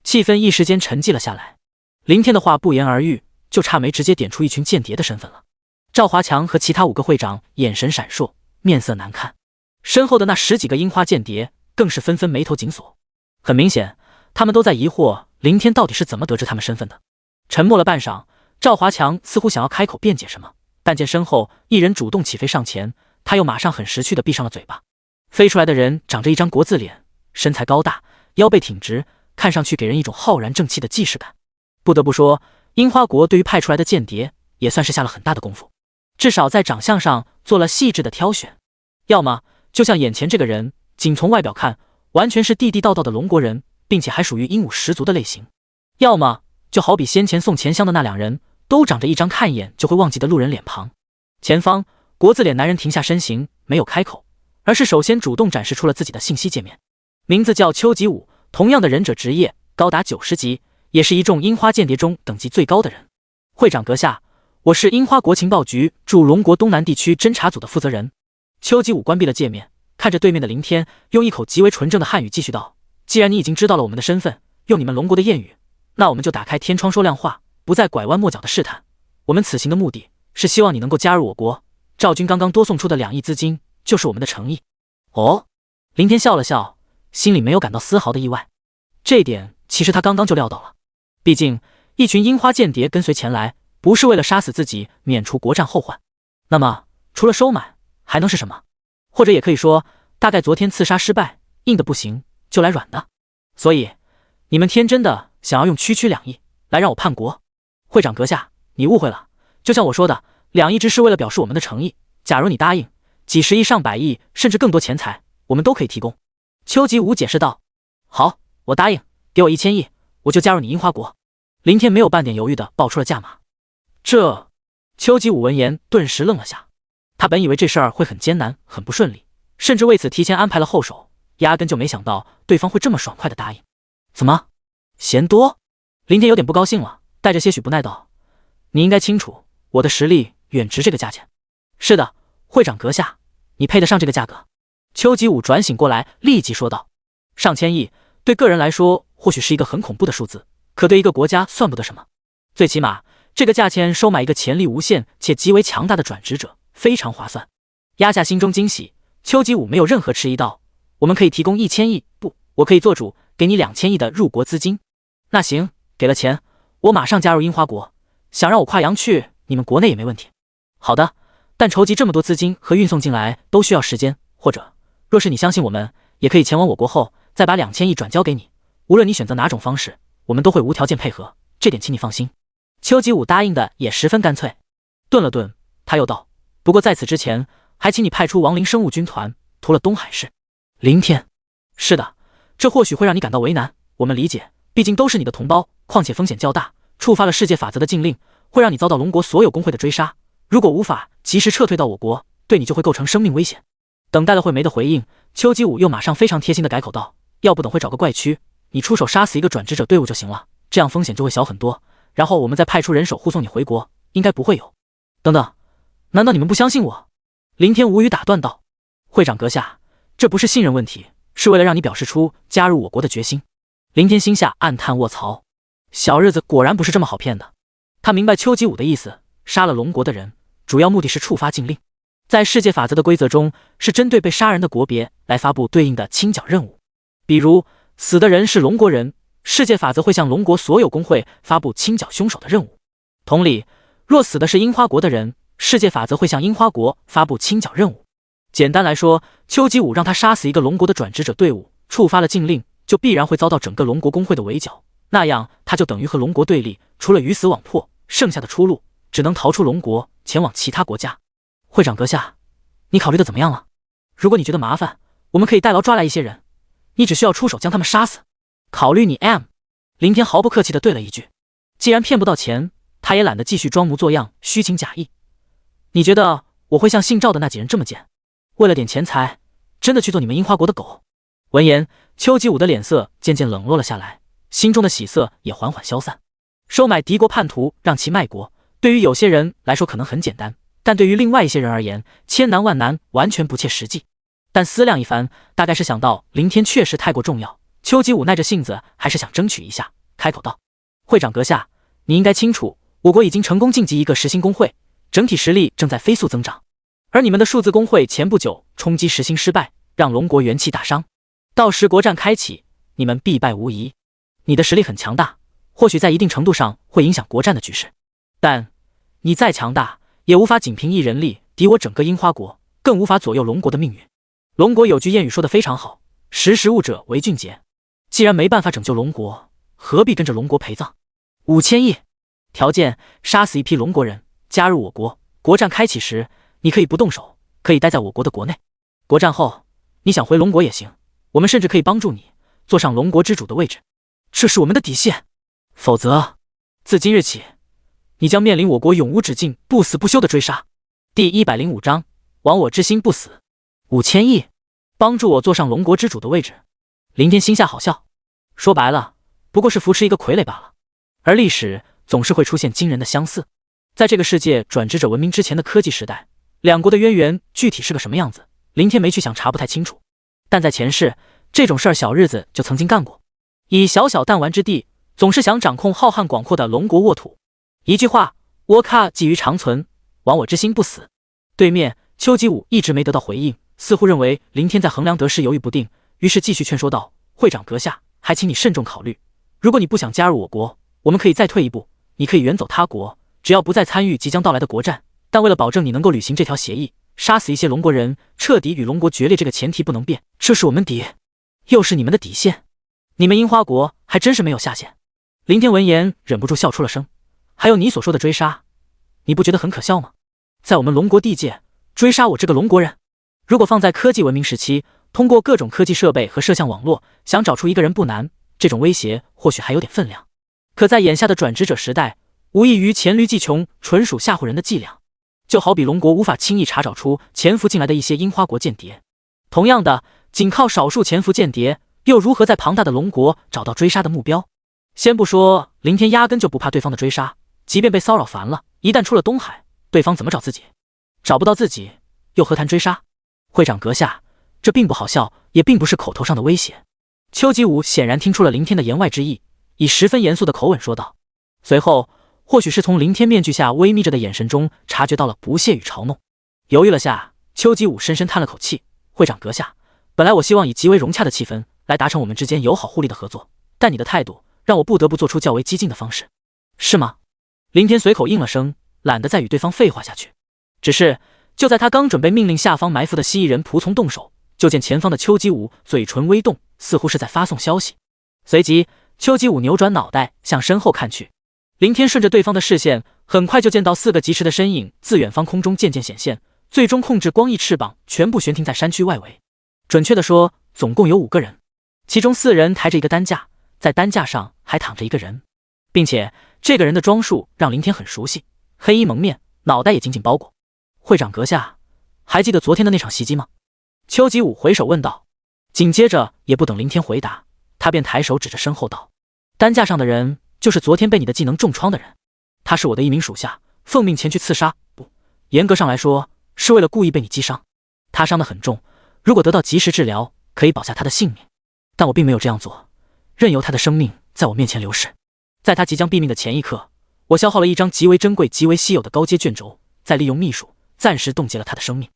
气氛一时间沉寂了下来。林天的话不言而喻，就差没直接点出一群间谍的身份了。赵华强和其他5个会长眼神闪烁，面色难看，身后的那10几个樱花间谍更是纷纷眉头紧锁。很明显，他们都在疑惑林天到底是怎么得知他们身份的。沉默了半晌，赵华强似乎想要开口辩解什么，但见身后一人主动起飞上前，他又马上很识趣地闭上了嘴巴。飞出来的人长着一张国字脸，身材高大，腰背挺直，看上去给人一种浩然正气的既视感。不得不说，樱花国对于派出来的间谍也算是下了很大的功夫，至少在长相上做了细致的挑选。要么就像眼前这个人，仅从外表看，完全是地地道道的龙国人，并且还属于英武十足的类型；要么就好比先前送钱箱的那2人，都长着一张看一眼就会忘记的路人脸庞。前方国字脸男人停下身形，没有开口，而是首先主动展示出了自己的信息界面，名字叫邱吉武，同样的忍者职业，高达90级，也是一众樱花间谍中等级最高的人。会长阁下，我是樱花国情报局驻龙国东南地区侦察组的负责人。邱吉武关闭了界面，看着对面的林天，用一口极为纯正的汉语继续道：“既然你已经知道了我们的身份，用你们龙国的谚语，那我们就打开天窗说亮话，不再拐弯抹角的试探。我们此行的目的是希望你能够加入我国。赵军刚刚多送出的2亿资金，就是我们的诚意。”哦，林天笑了笑，心里没有感到丝毫的意外。这一点其实他刚刚就料到了，毕竟一群樱花间谍跟随前来，不是为了杀死自己免除国战后患，那么除了收买还能是什么？或者也可以说，大概昨天刺杀失败，硬的不行就来软的。所以你们天真的想要用区2亿来让我叛国？会长阁下，你误会了，就像我说的，2亿只是为了表示我们的诚意，假如你答应，几十亿上百亿甚至更多钱财我们都可以提供。邱吉武解释道。好，我答应，给我1000亿，我就加入你樱花国。林天没有半点犹豫的报出了价码。这邱吉武闻言顿时愣了下，他本以为这事儿会很艰难，很不顺利，甚至为此提前安排了后手，压根就没想到对方会这么爽快的答应。怎么，嫌多？林天有点不高兴了，带着些许不耐道：“你应该清楚，我的实力远值这个价钱。”是的，会长阁下，你配得上这个价格。邱吉武转醒过来，立即说道：“上千亿，对个人来说或许是一个很恐怖的数字，可对一个国家算不得什么。最起码，这个价钱收买一个潜力无限且极为强大的转职者，非常划算。”压下心中惊喜，邱吉武没有任何迟疑道：“我们可以提供1000亿，不，我可以做主，给你2000亿的入国资金。那行，给了钱，我马上加入樱花国。想让我跨洋去你们国内也没问题。好的，但筹集这么多资金和运送进来都需要时间，或者若是你相信我们，也可以前往我国后再把2000亿转交给你。无论你选择哪种方式，我们都会无条件配合，这点请你放心。”邱吉武答应的也十分干脆。顿了顿，他又道：“不过在此之前，还请你派出亡灵生物军团屠了东海市。”林天：“是的，这或许会让你感到为难，我们理解，毕竟都是你的同胞，况且风险较大，触发了世界法则的禁令，会让你遭到龙国所有工会的追杀。如果无法及时撤退到我国，对你就会构成生命危险。”等待了惠梅的回应，邱吉武又马上非常贴心的改口道：“要不等会找个怪区，你出手杀死一个转职者队伍就行了，这样风险就会小很多。然后我们再派出人手护送你回国，应该不会有。”等等，难道你们不相信我？林天无语打断道：“会长阁下，这不是信任问题，是为了让你表示出加入我国的决心。”林天心下暗叹卧槽，小日子果然不是这么好骗的。他明白邱吉武的意思，杀了龙国的人，主要目的是触发禁令。在世界法则的规则中，是针对被杀人的国别来发布对应的清剿任务。比如死的人是龙国人，世界法则会向龙国所有工会发布清剿凶手的任务。同理，若死的是樱花国的人，世界法则会向樱花国发布清剿任务。简单来说，邱吉武让他杀死一个龙国的转职者队伍，触发了禁令，就必然会遭到整个龙国工会的围剿，那样他就等于和龙国对立，除了鱼死网破，剩下的出路只能逃出龙国，前往其他国家。会长阁下，你考虑的怎么样了？如果你觉得麻烦，我们可以代劳抓来一些人，你只需要出手将他们杀死。考虑你 M。 林天毫不客气地对了一句。既然骗不到钱，他也懒得继续装模作样，虚情假意。你觉得我会像姓赵的那几人这么贱，为了点钱财，真的去做你们樱花国的狗？闻言，邱吉武的脸色渐渐冷落了下来，心中的喜色也缓缓消散。收买敌国叛徒，让其卖国，对于有些人来说可能很简单，但对于另外一些人而言，千难万难，完全不切实际。但思量一番，大概是想到林天确实太过重要，邱吉武耐着性子还是想争取一下，开口道：“会长阁下，你应该清楚，我国已经成功晋级一个实心工会，整体实力正在飞速增长。而你们的数字工会前不久冲击实心失败，让龙国元气大伤。到时国战开启，你们必败无疑。你的实力很强大，或许在一定程度上会影响国战的局势，但你再强大，也无法仅凭一人力敌我整个樱花国，更无法左右龙国的命运。龙国有句谚语说得非常好，识时务者为俊杰。既然没办法拯救龙国，何必跟着龙国陪葬？5000亿，条件杀死一批龙国人，加入我国。国战开启时，你可以不动手，可以待在我国的国内。国战后，你想回龙国也行，我们甚至可以帮助你坐上龙国之主的位置。这是我们的底线，否则，自今日起，你将面临我国永无止境、不死不休的追杀。第105章，亡我之心不死。5000亿，帮助我坐上龙国之主的位置。林天心下好笑，说白了，不过是扶持一个傀儡罢了。而历史总是会出现惊人的相似。在这个世界转职者文明之前的科技时代，两国的渊源具体是个什么样子，林天没去想查，不太清楚。但在前世，这种事儿小日子就曾经干过。以小小弹丸之地，总是想掌控浩瀚广阔的龙国沃土。一句话，倭卡寄于长存，亡我之心不死。对面邱吉武一直没得到回应，似乎认为林天在衡量得失犹豫不定，于是继续劝说道：“会长阁下，还请你慎重考虑。如果你不想加入我国，我们可以再退一步，你可以远走他国，只要不再参与即将到来的国战。但为了保证你能够履行这条协议，杀死一些龙国人，彻底与龙国决裂，这个前提不能变。这是我们底，又是你们的底线。你们樱花国还真是没有下限。”林天闻言忍不住笑出了声。还有你所说的追杀，你不觉得很可笑吗？在我们龙国地界追杀我这个龙国人，如果放在科技文明时期，通过各种科技设备和摄像网络，想找出一个人不难，这种威胁或许还有点分量。可在眼下的转职者时代，无异于黔驴技穷，纯属吓唬人的伎俩。就好比龙国无法轻易查找出潜伏进来的一些樱花国间谍，同样的，仅靠少数潜伏间谍，又如何在庞大的龙国找到追杀的目标？先不说林天压根就不怕对方的追杀，即便被骚扰烦了，一旦出了东海，对方怎么找自己？找不到自己，又何谈追杀？会长阁下，这并不好笑，也并不是口头上的威胁。邱吉武显然听出了林天的言外之意，以十分严肃的口吻说道。随后，或许是从林天面具下微眯着的眼神中察觉到了不屑与嘲弄，犹豫了下，邱吉武深深叹了口气：“会长阁下，本来我希望以极为融洽的气氛来达成我们之间友好互利的合作，但你的态度让我不得不做出较为激进的方式，是吗？”林天随口应了声，懒得再与对方废话下去。只是就在他刚准备命令下方埋伏的蜥蜴人仆从动手，就见前方的邱吉武嘴唇微动，似乎是在发送消息。随即，邱吉武扭转脑袋向身后看去。林天顺着对方的视线，很快就见到4个疾驰的身影自远方空中渐渐显现，最终控制光翼翅膀全部悬停在山区外围。准确的说，总共有5个人，其中4人抬着一个担架，在担架上还躺着一个人，并且这个人的装束让林天很熟悉，黑衣蒙面，脑袋也紧紧包裹。会长阁下，还记得昨天的那场袭击吗？邱吉武回首问道。紧接着也不等林天回答，他便抬手指着身后道：“担架上的人就是昨天被你的技能重创的人，他是我的一名属下，奉命前去刺杀，不，严格上来说是为了故意被你击伤。他伤得很重，如果得到及时治疗，可以保下他的性命，但我并没有这样做，任由他的生命在我面前流逝。在他即将毙命的前一刻，我消耗了一张极为珍贵极为稀有的高阶卷轴，再利用秘术暂时冻结了他的生命。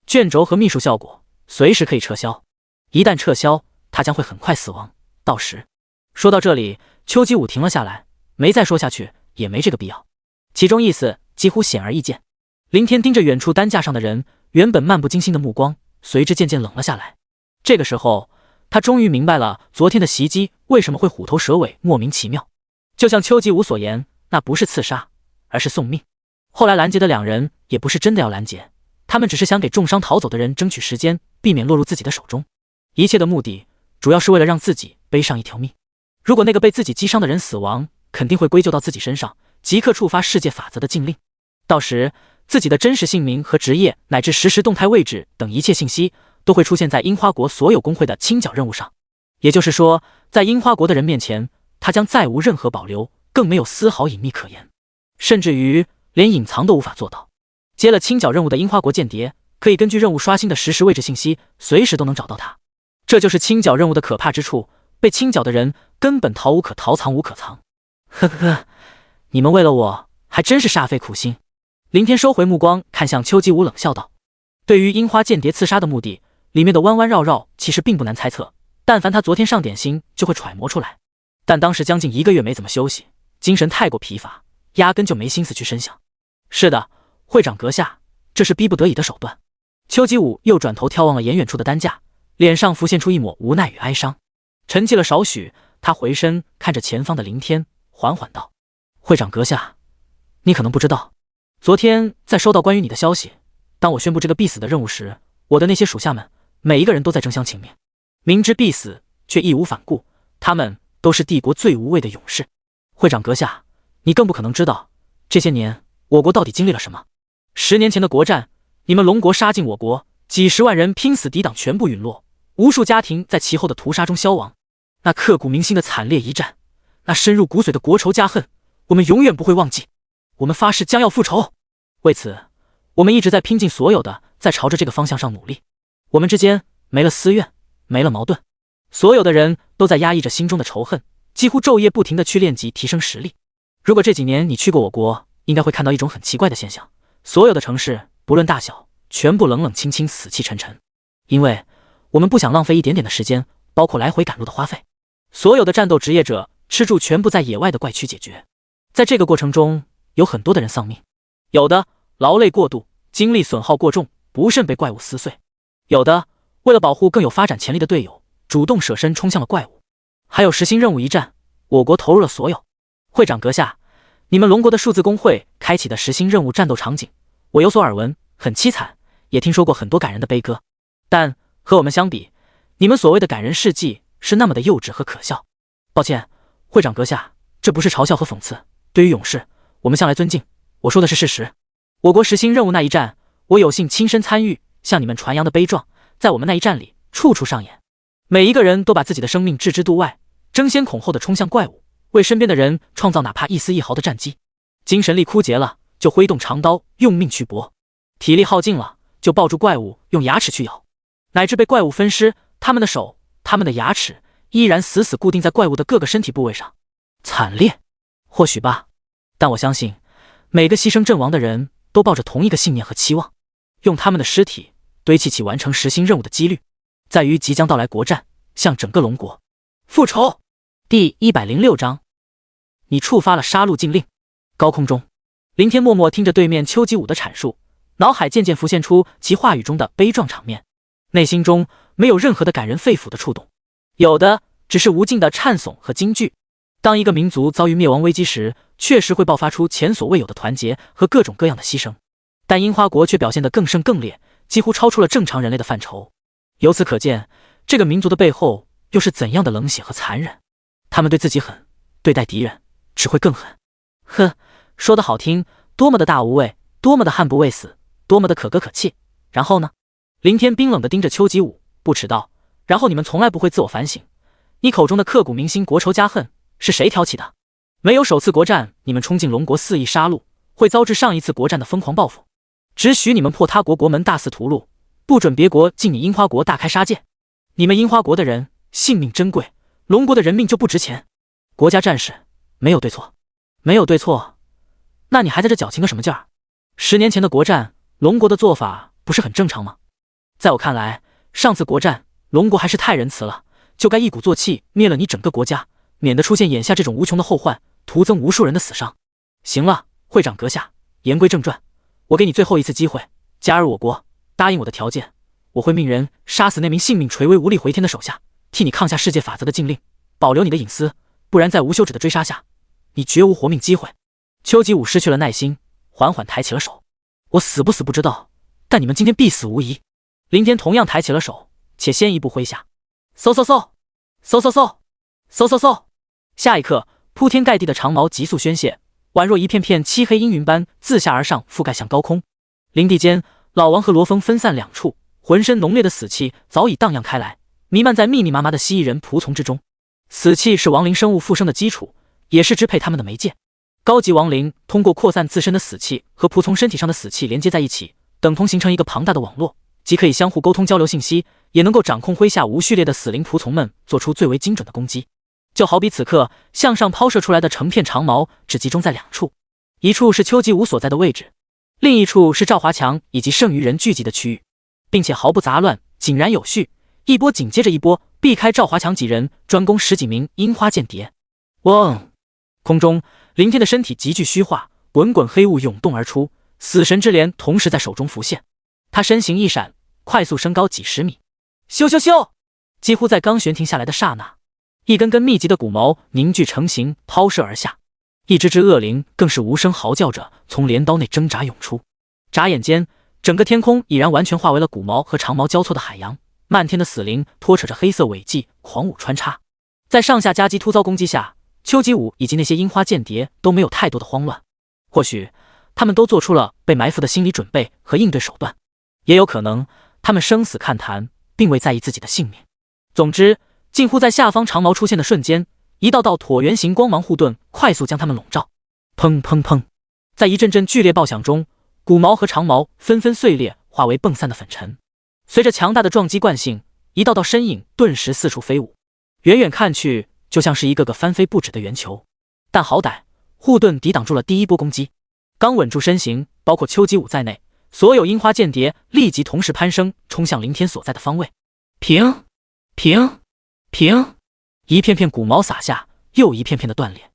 卷轴和秘术效果随时可以撤销，一旦撤销，他将会很快死亡，到时……”说到这里，邱吉武停了下来，没再说下去，也没这个必要，其中意思几乎显而易见。林天盯着远处担架上的人，原本漫不经心的目光随之渐渐冷了下来。这个时候，他终于明白了昨天的袭击为什么会虎头蛇尾，莫名其妙。就像邱吉武所言，那不是刺杀，而是送命。后来拦截的2人也不是真的要拦截，他们只是想给重伤逃走的人争取时间，避免落入自己的手中。一切的目的主要是为了让自己背上一条命。如果那个被自己击伤的人死亡，肯定会归咎到自己身上，即刻触发世界法则的禁令。到时自己的真实姓名和职业乃至实时动态位置等一切信息都会出现在樱花国所有工会的清剿任务上。也就是说，在樱花国的人面前，他将再无任何保留，更没有丝毫隐秘可言，甚至于连隐藏都无法做到。接了清剿任务的樱花国间谍可以根据任务刷新的实时位置信息，随时都能找到他。这就是清剿任务的可怕之处，被清剿的人根本逃无可逃，藏无可藏。呵呵呵，你们为了我还真是煞费苦心。林天收回目光，看向邱吉武，冷笑道：“对于樱花间谍刺杀的目的，里面的弯弯绕绕其实并不难猜测，但凡他昨天上点心，就会揣摩出来。但当时将近1个月没怎么休息，精神太过疲乏，压根就没心思去深想。是的，会长阁下，这是逼不得已的手段。”邱吉武又转头眺望了远处的担架，脸上浮现出一抹无奈与哀伤。沉寂了少许，他回身看着前方的林天，缓缓道：“会长阁下，你可能不知道，昨天在收到关于你的消息，当我宣布这个必死的任务时，我的那些属下们每一个人都在争相请命，明知必死却义无反顾，他们都是帝国最无畏的勇士。会长阁下，你更不可能知道，这些年我国到底经历了什么。10年前的国战，你们龙国杀进我国，几十万人拼死抵挡，全部陨落，无数家庭在其后的屠杀中消亡。那刻骨铭心的惨烈一战，那深入骨髓的国仇家恨，我们永远不会忘记。我们发誓将要复仇。为此，我们一直在拼尽所有的在朝着这个方向上努力。我们之间没了私怨，没了矛盾，所有的人都在压抑着心中的仇恨，几乎昼夜不停地去练级提升实力。如果这几年你去过我国，应该会看到一种很奇怪的现象，所有的城市不论大小，全部冷冷清清，死气沉沉。因为我们不想浪费一点点的时间，包括来回赶路的花费。所有的战斗职业者吃住全部在野外的怪区解决。在这个过程中，有很多的人丧命，有的劳累过度，精力损耗过重，不慎被怪物撕碎；有的为了保护更有发展潜力的队友，主动舍身冲向了怪物。还有实行任务一战，我国投入了所有。会长阁下，你们龙国的数字工会开启的实行任务战斗场景，我有所耳闻，很凄惨，也听说过很多感人的悲歌。但和我们相比，你们所谓的感人事迹是那么的幼稚和可笑。抱歉，会长阁下，这不是嘲笑和讽刺。对于勇士，我们向来尊敬，我说的是事实。我国实行任务那一战，我有幸亲身参与，向你们传扬的悲壮，在我们那一战里处处上演。每一个人都把自己的生命置之度外，争先恐后地冲向怪物，为身边的人创造哪怕一丝一毫的战机。精神力枯竭了，就挥动长刀用命去搏；体力耗尽了，就抱住怪物用牙齿去咬，乃至被怪物分尸，他们的手、他们的牙齿依然死死固定在怪物的各个身体部位上。惨烈，或许吧，但我相信每个牺牲阵亡的人都抱着同一个信念和期望，用他们的尸体堆砌起完成实心任务的几率，在于即将到来国战，向整个龙国复仇。第106章，你触发了杀戮禁令。高空中，林天默默听着对面邱吉武的阐述，脑海渐渐浮现出其话语中的悲壮场面，内心中没有任何的感人肺腑的触动，有的只是无尽的颤悚和惊惧。当一个民族遭遇灭亡危机时，确实会爆发出前所未有的团结和各种各样的牺牲，但樱花国却表现得更甚更烈，几乎超出了正常人类的范畴。由此可见，这个民族的背后又是怎样的冷血和残忍。他们对自己狠，对待敌人只会更狠。哼，说得好听，多么的大无畏，多么的悍不畏死，多么的可歌可泣。然后呢？林天冰冷地盯着邱吉武，不耻道：然后你们从来不会自我反省，你口中的刻骨铭心国仇家恨是谁挑起的？没有首次国战你们冲进龙国肆意杀戮，会遭致上一次国战的疯狂报复，只许你们破他国国门大肆屠戮，不准别国进你樱花国大开杀戒。你们樱花国的人性命珍贵，龙国的人命就不值钱。国家战士没有对错，没有对错，那你还在这矫情个什么劲儿？10年前的国战，龙国的做法不是很正常吗？在我看来，上次国战龙国还是太仁慈了，就该一鼓作气灭了你整个国家，免得出现眼下这种无穷的后患，徒增无数人的死伤。行了，会长阁下，言归正传，我给你最后一次机会，加入我国，答应我的条件，我会命人杀死那名性命垂危无力回天的手下，替你抗下世界法则的禁令，保留你的隐私，不然在无休止的追杀下，你绝无活命机会。邱吉武失去了耐心，缓缓抬起了手。我死不死不知道，但你们今天必死无疑。林天同样抬起了手，且先一步挥下，嗖嗖嗖，嗖嗖嗖，嗖嗖嗖。下一刻，铺天盖地的长矛急速宣泄，宛若一片片漆黑阴云般自下而上覆盖向高空。林地间，老王和罗峰分散两处，浑身浓烈的死气早已荡漾开来，弥漫在密密麻麻的蜥蜴人仆从之中。死气是亡灵生物复生的基础，也是支配他们的媒介。高级亡灵通过扩散自身的死气和仆从身体上的死气连接在一起，等同形成一个庞大的网络，既可以相互沟通交流信息，也能够掌控麾下无序列的死灵仆从们，做出最为精准的攻击。就好比此刻向上抛射出来的成片长矛只集中在两处，一处是邱吉武所在的位置，另一处是赵华强以及剩余人聚集的区域，并且毫不杂乱，井然有序，一波紧接着一波，避开赵华强几人，专攻10几名樱花间谍。嗡！空中林天的身体急剧虚化，滚滚黑雾涌动而出，死神之镰同时在手中浮现。他身形一闪，快速升高几十米，咻咻咻！几乎在刚悬停下来的刹那，一根根密集的骨毛凝聚成形，抛射而下。一只只恶灵更是无声嚎叫着从镰刀内挣扎涌出。眨眼间，整个天空已然完全化为了骨毛和长毛交错的海洋，漫天的死灵拖扯着黑色尾迹，狂舞穿插。在上下夹击突遭攻击下，邱吉武以及那些樱花间谍都没有太多的慌乱，或许他们都做出了被埋伏的心理准备和应对手段，也有可能他们生死看谈，并未在意自己的性命。总之，近乎在下方长矛出现的瞬间，一道道椭圆形光芒护盾快速将他们笼罩。砰砰砰，在一阵阵剧烈爆响中，骨毛和长毛纷纷碎裂，化为迸散的粉尘。随着强大的撞击惯性，一道道身影顿时四处飞舞，远远看去就像是一个个翻飞不止的圆球。但好歹护盾抵挡住了第一波攻击，刚稳住身形，包括邱吉武在内，所有樱花间谍立即同时攀升，冲向林天所在的方位。平平平，一片片骨毛洒下，又一片片的断裂。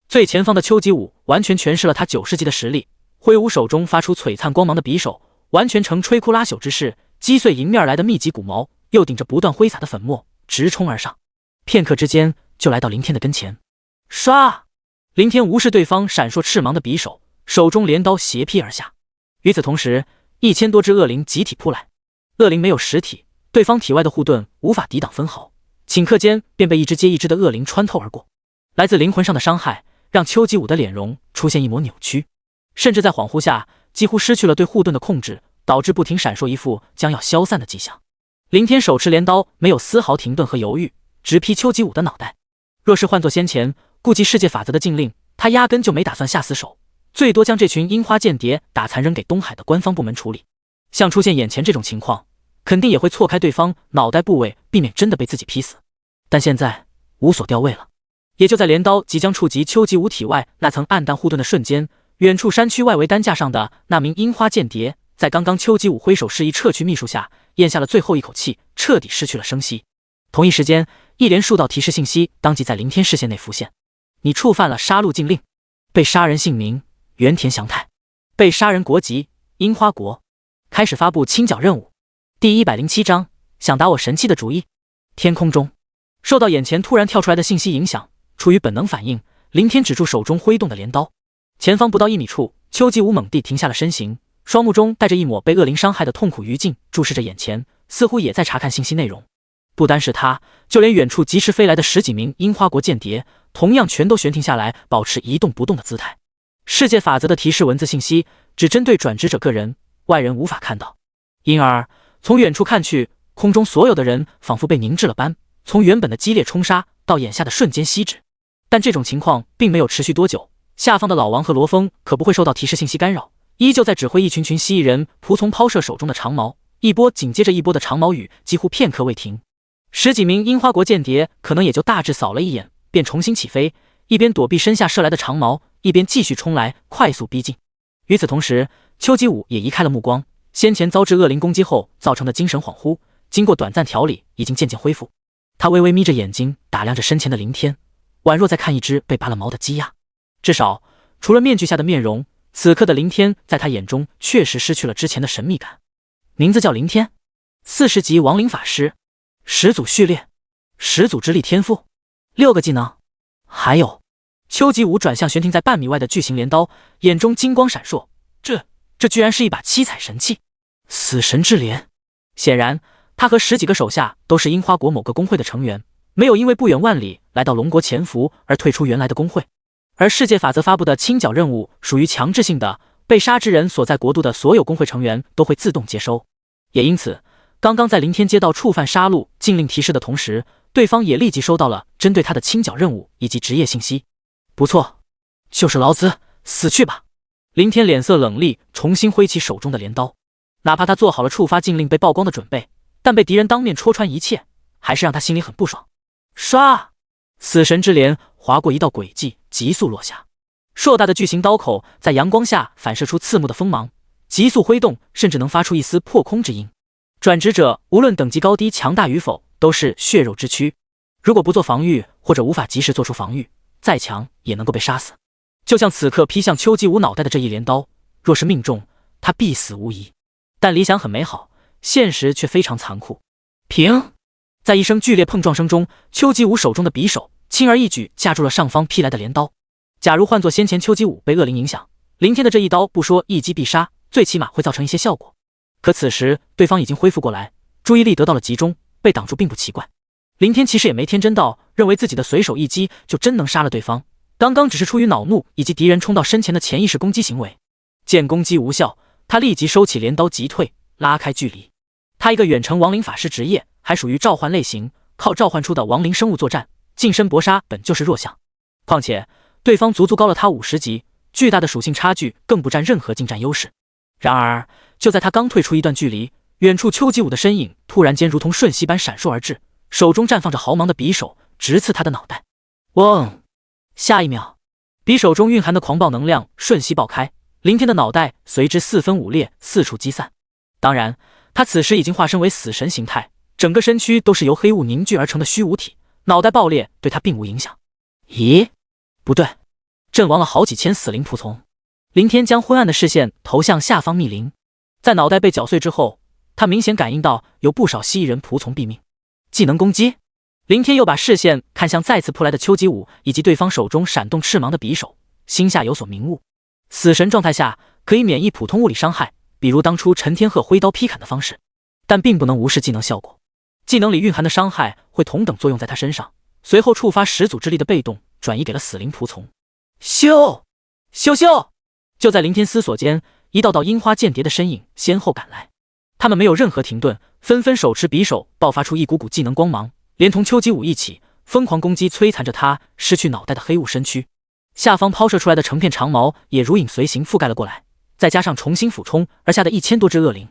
最前方的邱吉武完全诠释了他90级的实力，挥舞手中发出璀璨光芒的匕首，完全呈摧枯拉朽之势，击碎迎面而来的密集骨毛，又顶着不断挥洒的粉末直冲而上。片刻之间就来到林天的跟前。唰！林天无视对方闪烁赤芒的匕首，手中镰刀斜劈而下。与此同时，1000多只恶灵集体扑来。恶灵没有实体，对方体外的护盾无法抵挡分毫，顷刻间便被一只接一只的恶灵穿透而过。来自灵魂上的伤害让丘吉武的脸容出现一抹扭曲，甚至在恍惚下几乎失去了对护盾的控制，导致不停闪烁一副将要消散的迹象。林天手持镰刀，没有丝毫停顿和犹豫，直劈丘吉武的脑袋。若是换作先前，顾及世界法则的禁令，他压根就没打算下死手，最多将这群樱花间谍打残扔给东海的官方部门处理。像出现眼前这种情况，肯定也会错开对方脑袋部位，避免真的被自己劈死。但现在无所调位了，也就在镰刀即将触及丘吉武体外那层暗淡护盾的瞬间，远处山区外围担架上的那名樱花间谍，在刚刚丘吉武挥手示意撤去秘书下，咽下了最后一口气，彻底失去了声息。同一时间，一连数道提示信息当即在林天视线内浮现：你触犯了杀戮禁令，被杀人姓名原田祥太，被杀人国籍樱花国，开始发布清剿任务。第107章，想打我神器的主意。天空中，受到眼前突然跳出来的信息影响，出于本能反应，林天止住手中挥动的镰刀。前方不到1米处，丘吉武猛地停下了身形，双目中带着一抹被恶灵伤害的痛苦余烬，注视着眼前，似乎也在查看信息内容。不单是他，就连远处疾驰飞来的10几名樱花国间谍，同样全都悬停下来，保持一动不动的姿态。世界法则的提示文字信息只针对转职者个人，外人无法看到，因而从远处看去，空中所有的人仿佛被凝滞了般，从原本的激烈冲杀到眼下的瞬间息止。但这种情况并没有持续多久，下方的老王和罗峰可不会受到提示信息干扰，依旧在指挥一群蜥蜴人仆从抛射手中的长矛，一波紧接着一波的长矛雨几乎片刻未停。10几名樱花国间谍可能也就大致扫了一眼，便重新起飞，一边躲避身下射来的长矛，一边继续冲来，快速逼近。与此同时，丘吉武也移开了目光，先前遭致恶灵攻击后造成的精神恍惚，经过短暂调理，已经渐渐恢复。他微微眯着眼睛打量着身前的林天，宛若在看一只被拔了毛的鸡鸭。至少除了面具下的面容，此刻的林天在他眼中确实失去了之前的神秘感。名字叫林天，40级亡灵法师，10组序列，10组之力天赋，6个技能。还有，丘吉武转向悬停在半米外的巨型镰刀，眼中金光闪烁，这居然是一把七彩神器，死神之镰。显然他和10几个手下都是樱花国某个公会的成员，没有因为不远万里来到龙国潜伏而退出原来的公会。而世界法则发布的清剿任务属于强制性的，被杀之人所在国度的所有公会成员都会自动接收。也因此，刚刚在林天接到触犯杀戮禁令提示的同时，对方也立即收到了针对他的清剿任务以及职业信息。不错，就是老子，死去吧！林天脸色冷厉，重新挥起手中的镰刀。哪怕他做好了触发禁令被曝光的准备，但被敌人当面戳穿一切，还是让他心里很不爽。唰！死神之镰划过一道轨迹，急速落下。硕大的巨型刀口在阳光下反射出刺目的锋芒，急速挥动，甚至能发出一丝破空之音。转职者无论等级高低强大与否，都是血肉之躯。如果不做防御，或者无法及时做出防御，再强也能够被杀死。就像此刻劈向丘吉武脑袋的这一镰刀，若是命中，他必死无疑。但理想很美好，现实却非常残酷。平，在一声剧烈碰撞声中，丘吉武手中的匕首轻而易举架住了上方劈来的镰刀。假如换作先前丘吉武被恶灵影响，林天的这一刀不说一击必杀，最起码会造成一些效果。可此时对方已经恢复过来，注意力得到了集中，被挡住并不奇怪。林天其实也没天真到认为自己的随手一击就真能杀了对方，刚刚只是出于恼怒以及敌人冲到身前的潜意识攻击行为。见攻击无效，他立即收起镰刀急退，拉开距离。他一个远程亡灵法师职业，还属于召唤类型，靠召唤出的亡灵生物作战，近身搏杀本就是弱项。况且对方足高了他50级，巨大的属性差距更不占任何近战优势。然而就在他刚退出一段距离，远处丘吉武的身影突然间如同瞬息般闪烁而至，手中绽放着毫芒的匕首直刺他的脑袋。嗡！下一秒，匕首中蕴含的狂暴能量瞬息爆开，林天的脑袋随之4分5裂，四处击散。当然他此时已经化身为死神形态，整个身躯都是由黑雾凝聚而成的虚无体，脑袋爆裂对他并无影响。咦，不对，阵亡了好几千死灵仆从。林天将昏暗的视线投向下方密林，在脑袋被绞碎之后，他明显感应到有不少蜥蜴人仆从毙命。技能攻击，林天又把视线看向再次扑来的丘吉武以及对方手中闪动翅芒的匕首，心下有所明悟。死神状态下可以免疫普通物理伤害，比如当初陈天鹤挥刀劈砍的方式，但并不能无视技能效果。技能里蕴含的伤害会同等作用在他身上，随后触发10组之力的被动转移给了死灵仆从。咻咻咻！就在林天思索间，一道道樱花间谍的身影先后赶来，他们没有任何停顿，纷纷手持匕首，爆发出一股股技能光芒，连同丘吉武一起疯狂攻击摧残着他失去脑袋的黑雾身躯。下方抛射出来的成片长矛也如影随形覆盖了过来，再加上重新俯冲而下的1000多只恶灵，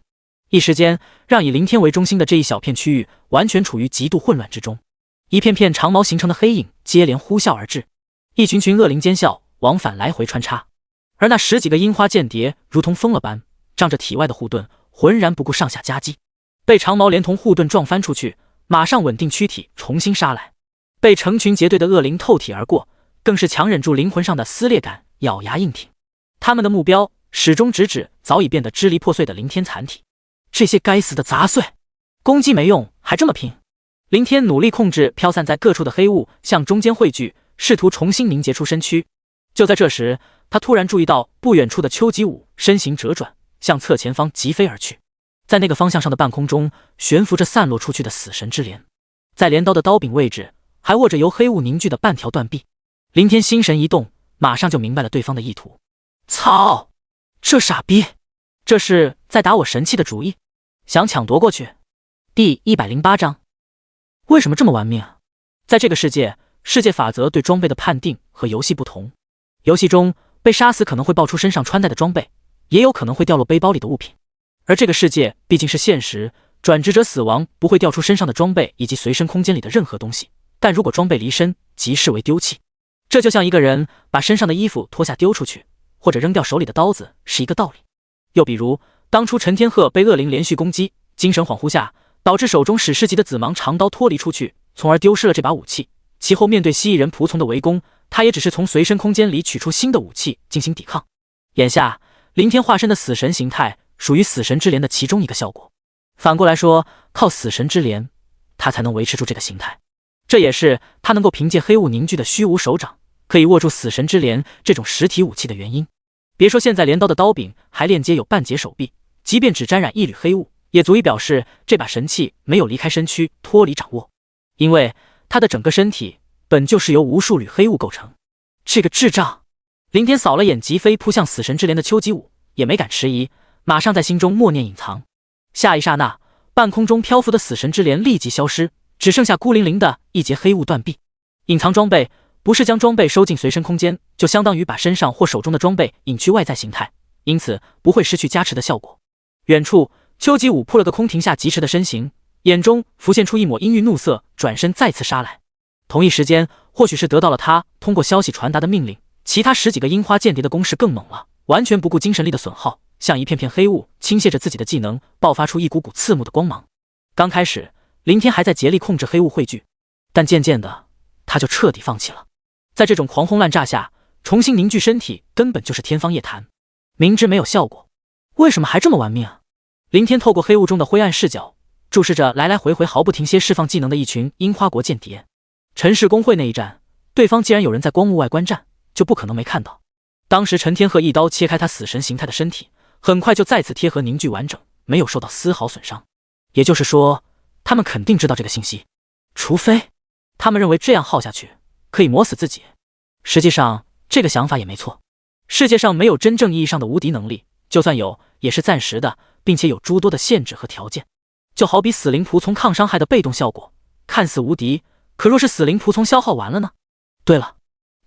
一时间让以林天为中心的这一小片区域完全处于极度混乱之中。一片片长矛形成的黑影接连呼啸而至，一群群恶灵尖啸往返来回穿插，而那10几个樱花间谍如同疯了般仗着体外的护盾，浑然不顾上下夹击，被长矛连同护盾撞翻出去，马上稳定躯体重新杀来。被成群结队的恶灵透体而过，更是强忍住灵魂上的撕裂感，咬牙硬挺。他们的目标始终直指早已变得支离破碎的林天残体。这些该死的杂碎，攻击没用还这么拼！林天努力控制飘散在各处的黑雾向中间汇聚，试图重新凝结出身躯。就在这时，他突然注意到不远处的丘吉武身形折转，向侧前方疾飞而去。在那个方向上的半空中悬浮着散落出去的死神之镰，在镰刀的刀柄位置还握着由黑雾凝聚的半条断臂。林天心神一动，马上就明白了对方的意图。操，这傻逼，这是在打我神器的主意，想抢夺过去。第108章，为什么这么玩命啊？在这个世界，世界法则对装备的判定和游戏不同。游戏中被杀死可能会爆出身上穿戴的装备，也有可能会掉落背包里的物品。而这个世界毕竟是现实，转职者死亡不会掉出身上的装备以及随身空间里的任何东西，但如果装备离身，即视为丢弃。这就像一个人把身上的衣服脱下丢出去，或者扔掉手里的刀子是一个道理。又比如当初陈天鹤被恶灵连续攻击，精神恍惚下导致手中史诗级的紫芒长刀脱离出去，从而丢失了这把武器。其后面对蜥蜴人仆从的围攻，他也只是从随身空间里取出新的武器进行抵抗。眼下林天化身的死神形态属于死神之镰的其中一个效果。反过来说，靠死神之镰他才能维持住这个形态，这也是他能够凭借黑雾凝聚的虚无手掌可以握住死神之镰这种实体武器的原因。别说现在镰刀的刀柄还链接有半截手臂，即便只沾染一缕黑雾，也足以表示这把神器没有离开身躯脱离掌握，因为他的整个身体本就是由无数缕黑雾构成。这个智障！林天扫了眼疾飞扑向死神之镰的丘吉武，也没敢迟疑，马上在心中默念隐藏。下一刹那，半空中漂浮的死神之镰立即消失，只剩下孤零零的一截黑雾断臂。隐藏装备不是将装备收进随身空间，就相当于把身上或手中的装备隐去外在形态，因此不会失去加持的效果。远处，丘吉武扑了个空，停下疾驰的身形，眼中浮现出一抹阴郁怒色，转身再次杀来。同一时间，或许是得到了他通过消息传达的命令，其他10几个樱花间谍的攻势更猛了，完全不顾精神力的损耗，像一片片黑雾倾泻着自己的技能，爆发出一股股刺目的光芒。刚开始，林天还在竭力控制黑雾汇聚，但渐渐的，他就彻底放弃了。在这种狂轰滥炸下，重新凝聚身体根本就是天方夜谭。明知没有效果，为什么还这么玩命啊？林天透过黑雾中的灰暗视角，注视着来来回回毫不停歇释放技能的一群樱花国间谍。陈氏公会那一战，对方既然有人在光幕外观战，就不可能没看到。当时陈天鹤一刀切开他死神形态的身体，很快就再次贴合凝聚完整，没有受到丝毫损伤。也就是说，他们肯定知道这个信息，除非他们认为这样耗下去可以磨死自己。实际上，这个想法也没错。世界上没有真正意义上的无敌能力，就算有，也是暂时的，并且有诸多的限制和条件。就好比死灵仆从抗伤害的被动效果，看似无敌，可若是死灵仆从消耗完了呢？对了，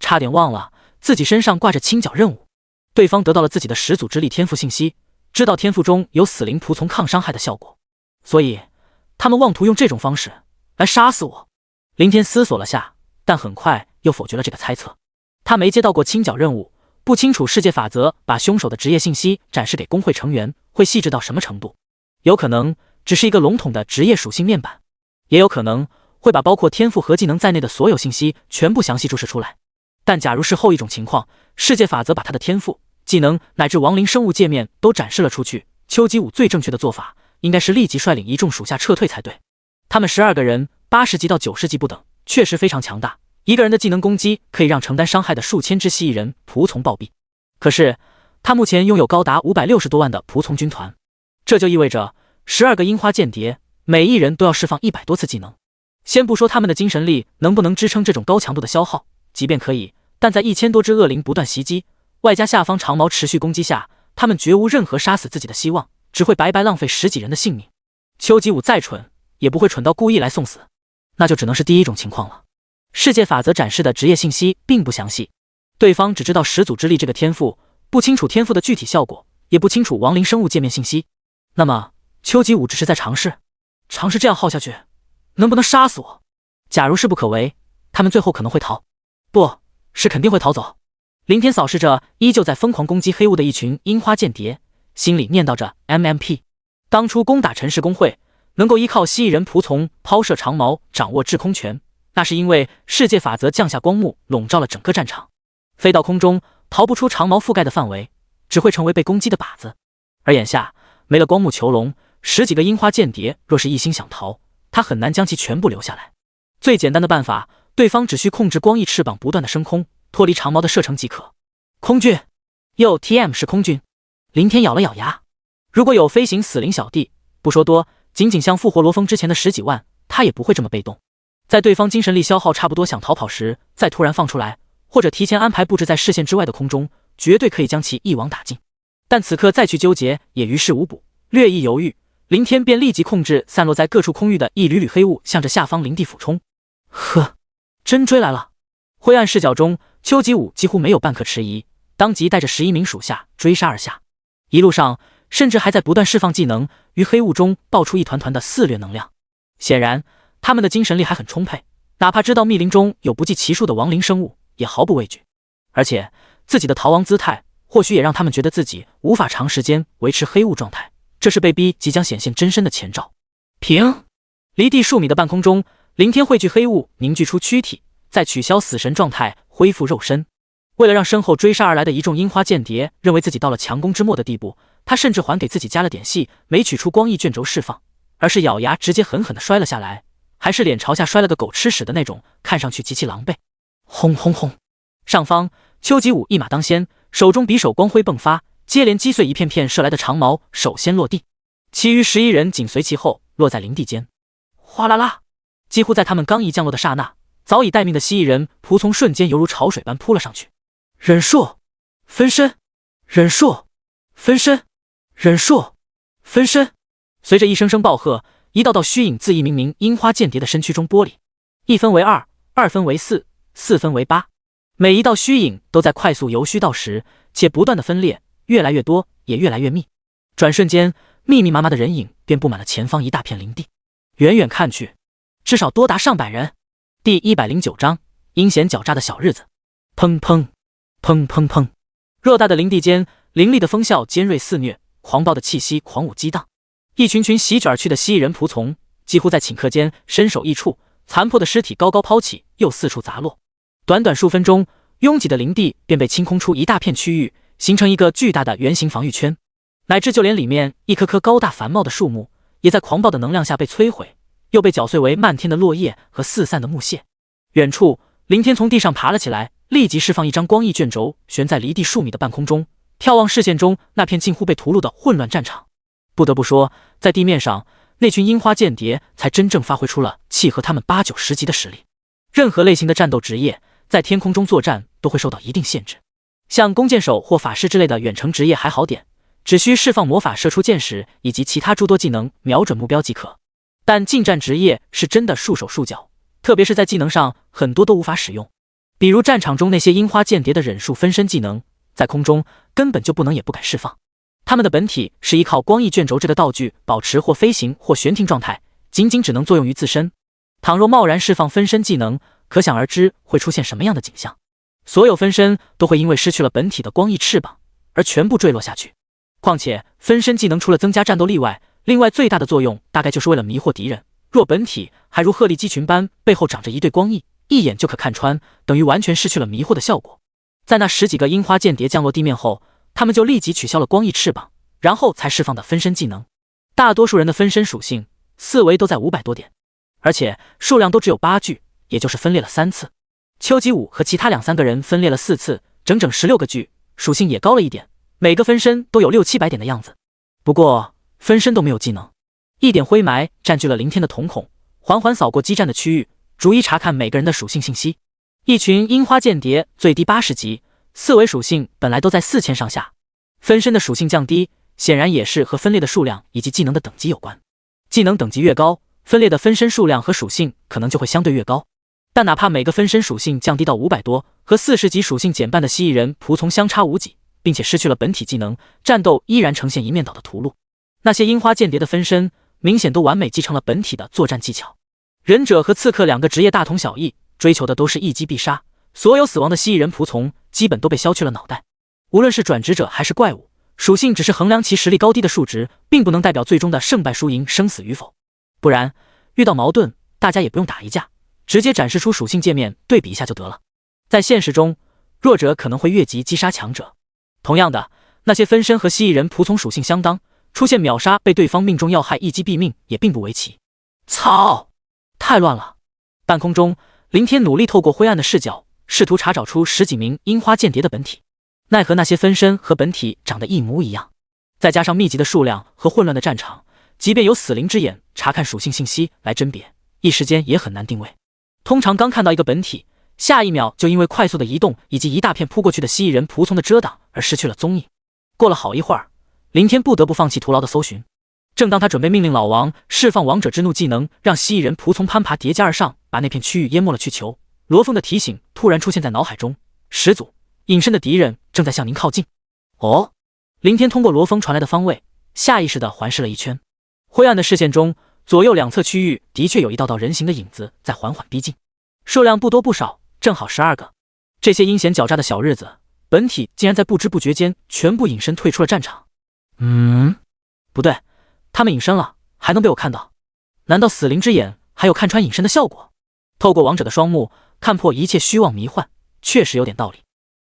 差点忘了，自己身上挂着清剿任务。对方得到了自己的始祖之力天赋信息，知道天赋中有死灵仆从抗伤害的效果，所以他们妄图用这种方式来杀死我。林天思索了下，但很快又否决了这个猜测。他没接到过清剿任务，不清楚世界法则把凶手的职业信息展示给工会成员会细致到什么程度，有可能只是一个笼统的职业属性面板，也有可能会把包括天赋和技能在内的所有信息全部详细注释出来。但假如是后一种情况，世界法则把他的天赋、技能乃至亡灵生物界面都展示了出去，丘吉武最正确的做法应该是立即率领一众属下撤退才对。他们12个人80级到90级不等，确实非常强大，一个人的技能攻击可以让承担伤害的数千只蜥蜴人仆从暴毙。可是他目前拥有高达560多万的仆从军团，这就意味着12个樱花间谍每一人都要释放100多次技能。先不说他们的精神力能不能支撑这种高强度的消耗，即便可以，但在1000多只恶灵不断袭击，外加下方长矛持续攻击下，他们绝无任何杀死自己的希望，只会白白浪费10几人的性命。邱吉武再蠢，也不会蠢到故意来送死，那就只能是第一种情况了。世界法则展示的职业信息并不详细，对方只知道始祖之力这个天赋，不清楚天赋的具体效果，也不清楚亡灵生物界面信息。那么邱吉武只是在尝试这样耗下去，能不能杀死我？假如势不可为，他们最后可能会逃，不是肯定会逃走。林天扫视着依旧在疯狂攻击黑雾的一群樱花间谍，心里念叨着 MMP。 当初攻打陈氏公会，能够依靠蜥蜴人仆从抛射长矛掌握制空权，那是因为世界法则降下光幕笼罩了整个战场，飞到空中逃不出长矛覆盖的范围，只会成为被攻击的靶子。而眼下没了光幕囚笼，10几个樱花间谍若是一心想逃，他很难将其全部留下来。最简单的办法，对方只需控制光翼翅膀不断的升空，脱离长矛的射程即可。空军，又 TM 是空军。林天咬了咬牙，如果有飞行死灵小弟，不说多，仅仅像复活罗峰之前的10几万，他也不会这么被动。在对方精神力消耗差不多想逃跑时，再突然放出来，或者提前安排布置在视线之外的空中，绝对可以将其一网打尽。但此刻再去纠结也于事无补，略一犹豫，林天便立即控制散落在各处空域的一缕缕黑雾，向着下方林地俯冲。呵，真追来了！灰暗视角中，邱吉武几乎没有半刻迟疑，当即带着11名属下追杀而下。一路上甚至还在不断释放技能，于黑雾中爆出一团团的肆虐能量。显然他们的精神力还很充沛，哪怕知道密林中有不计其数的亡灵生物，也毫不畏惧。而且自己的逃亡姿态或许也让他们觉得自己无法长时间维持黑雾状态，这是被逼即将显现真身的前兆。停！离地数米的半空中，林天汇聚黑雾凝聚出躯体，再取消死神状态恢复肉身。为了让身后追杀而来的一众樱花间谍认为自己到了强攻之末的地步，他甚至还给自己加了点戏，没取出光翼卷轴释放，而是咬牙直接狠狠地摔了下来，还是脸朝下摔了个狗吃屎的那种，看上去极其狼狈。轰轰轰！上方邱吉武一马当先，手中匕首光辉迸发，接连击碎一片片射来的长矛，首先落地，其余11人紧随其后落在林地间。哗啦啦！几乎在他们刚一降落的刹那，早已待命的蜥蜴人仆从瞬间犹如潮水般扑了上去。忍术，分身，忍术，分身，忍术，分身。随着一声声暴喝，一道道虚影自一名名樱花间谍的身躯中剥离，1分为2， 2分为4， 4分为8。每一道虚影都在快速由虚到实，且不断的分裂，越来越多，也越来越密。转瞬间，密密麻麻的人影便布满了前方一大片林地。远远看去，至少多达上百人。第109章，阴险狡诈的小日子。砰砰砰砰砰！偌大的林地间，凌厉的风啸尖锐肆虐，狂暴的气息狂舞激荡。一群群席卷而去的蜥蜴人仆从，几乎在顷刻间身首异处，残破的尸体高高抛起，又四处砸落。短短数分钟，拥挤的林地便被清空出一大片区域，形成一个巨大的圆形防御圈，乃至就连里面一棵棵高大繁茂的树木，也在狂暴的能量下被摧毁，又被搅碎为漫天的落叶和四散的木屑。远处，林天从地上爬了起来，立即释放一张光翼卷轴，悬在离地数米的半空中，眺望视线中那片近乎被屠戮的混乱战场。不得不说，在地面上，那群樱花间谍才真正发挥出了契合他们8、9、10级的实力。任何类型的战斗职业，在天空中作战都会受到一定限制。像弓箭手或法师之类的远程职业还好点，只需释放魔法射出箭矢以及其他诸多技能瞄准目标即可。但近战职业是真的束手束脚，特别是在技能上很多都无法使用。比如战场中那些樱花间谍的忍术分身技能，在空中根本就不能也不敢释放。他们的本体是依靠光翼卷轴这个道具保持或飞行或悬停状态，仅只能作用于自身。倘若贸然释放分身技能，可想而知会出现什么样的景象。所有分身都会因为失去了本体的光翼翅膀而全部坠落下去。况且分身技能除了增加战斗力外，另外最大的作用大概就是为了迷惑敌人。若本体还如鹤立鸡群般背后长着一对光翼，一眼就可看穿，等于完全失去了迷惑的效果。在那10几个樱花间谍降落地面后，他们就立即取消了光翼翅膀，然后才释放的分身技能。大多数人的分身属性4维都在500多点，而且数量都只有8具，也就是分裂了3次。邱吉武和其他2、3个人分裂了4次，整整16个具，属性也高了一点，每个分身都有6、700点的样子。不过分身都没有技能，一点灰霾占据了林天的瞳孔，缓缓扫过激战的区域，逐一查看每个人的属性信息。一群樱花间谍最低80级，四维属性本来都在4000上下，分身的属性降低，显然也是和分裂的数量以及技能的等级有关。技能等级越高，分裂的分身数量和属性可能就会相对越高。但哪怕每个分身属性降低到500多，和40级属性减半的蜥蜴人仆从相差无几，并且失去了本体技能，战斗依然呈现一面倒的屠戮。那些樱花间谍的分身明显都完美继承了本体的作战技巧。忍者和刺客两个职业大同小异，追求的都是一击必杀，所有死亡的蜥蜴人仆从基本都被削去了脑袋。无论是转职者还是怪物，属性只是衡量其实力高低的数值，并不能代表最终的胜败输赢、生死与否。不然遇到矛盾，大家也不用打一架，直接展示出属性界面对比一下就得了。在现实中，弱者可能会越级击杀强者。同样的，那些分身和蜥蜴人仆从属性相当，出现秒杀被对方命中要害一击毙命也并不为奇。操，太乱了！半空中，林天努力透过灰暗的视角，试图查找出10几名樱花间谍的本体，奈何那些分身和本体长得一模一样，再加上密集的数量和混乱的战场，即便有死灵之眼查看属性信息来甄别，一时间也很难定位。通常刚看到一个本体，下一秒就因为快速的移动以及一大片扑过去的蜥蜴人仆从的遮挡而失去了踪影。过了好一会儿，林天不得不放弃徒劳的搜寻。正当他准备命令老王释放王者之怒技能，让蜥蜴人仆从攀爬叠加而上，把那片区域淹没了去求，罗峰的提醒突然出现在脑海中：始祖，隐身的敌人正在向您靠近。哦，林天通过罗峰传来的方位，下意识地环视了一圈。灰暗的视线中，左右两侧区域的确有一道道人形的影子在缓缓逼近，数量不多不少，正好12个。这些阴险狡诈的小日子，本体竟然在不知不觉间全部隐身退出了战场。不对，他们隐身了，还能被我看到？难道死灵之眼还有看穿隐身的效果？透过王者的双目看破一切虚妄迷幻，确实有点道理。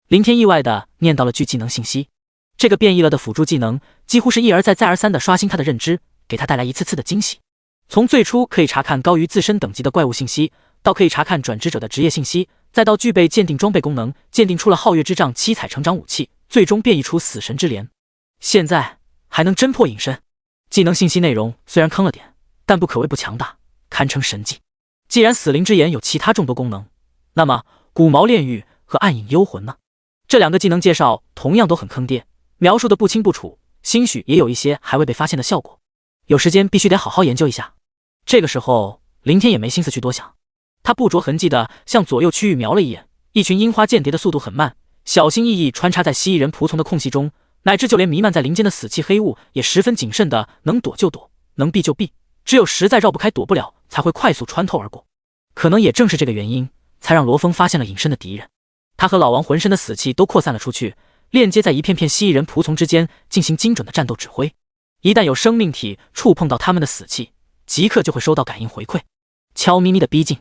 林天意外地念到了句技能信息，这个变异了的辅助技能几乎是一而再再而三地刷新他的认知，给他带来一次次的惊喜。从最初可以查看高于自身等级的怪物信息，到可以查看转职者的职业信息，再到具备鉴定装备功能，鉴定出了皓月之杖七彩成长武器，最终变异出死神之镰。现在还能侦破隐身。技能信息内容虽然坑了点，但不可谓不强大，堪称神技。既然死灵之眼有其他众多功能，那么骨毛炼狱和暗影幽魂呢？这两个技能介绍同样都很坑爹，描述的不清不楚，兴许也有一些还未被发现的效果。有时间必须得好好研究一下。这个时候，林天也没心思去多想，他不着痕迹地向左右区域瞄了一眼，一群樱花间谍的速度很慢，小心翼翼穿插在蜥蜴人仆从的空隙中，乃至就连弥漫在林间的死气黑雾也十分谨慎的能躲就躲，能避就避，只有实在绕不开躲不了才会快速穿透而过。可能也正是这个原因，才让罗峰发现了隐身的敌人。他和老王浑身的死气都扩散了出去，链接在一片片蜥蜴人仆从之间进行精准的战斗指挥。一旦有生命体触碰到他们的死气，即刻就会收到感应回馈，悄咪咪的逼近。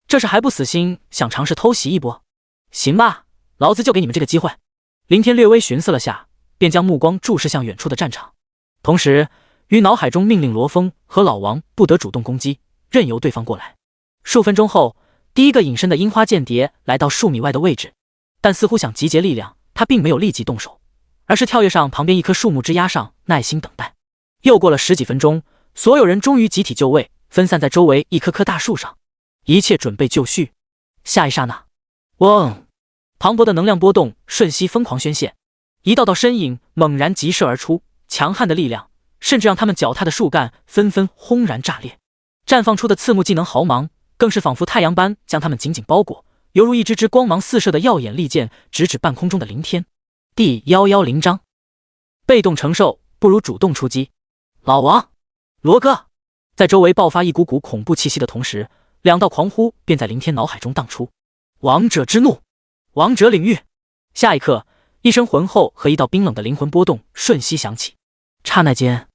这是还不死心，想尝试偷袭一波？行吧，老子就给你们这个机会。林天略微寻思了下，便将目光注视向远处的战场，同时于脑海中命令罗峰和老王不得主动攻击，任由对方过来。数分钟后，第一个隐身的樱花间谍来到数米外的位置，但似乎想集结力量，他并没有立即动手，而是跳跃上旁边一棵树木枝丫上，耐心等待。又过了10几分钟，所有人终于集体就位，分散在周围一棵棵大树上，一切准备就绪。下一刹那，嗡！磅礴的能量波动瞬息疯狂宣泄，一道道身影猛然急射而出，强悍的力量甚至让他们脚踏的树干纷纷轰然炸裂。绽放出的刺目技能毫芒，更是仿佛太阳般将他们紧紧包裹，犹如一支支光芒四射的耀眼利剑，直指半空中的林天。第110章，被动承受不如主动出击。老王，罗哥，在周围爆发一股股恐怖气息的同时，两道狂呼便在林天脑海中荡出：王者之怒，王者领域。下一刻，一声浑厚和一道冰冷的灵魂波动瞬息响起，刹那间，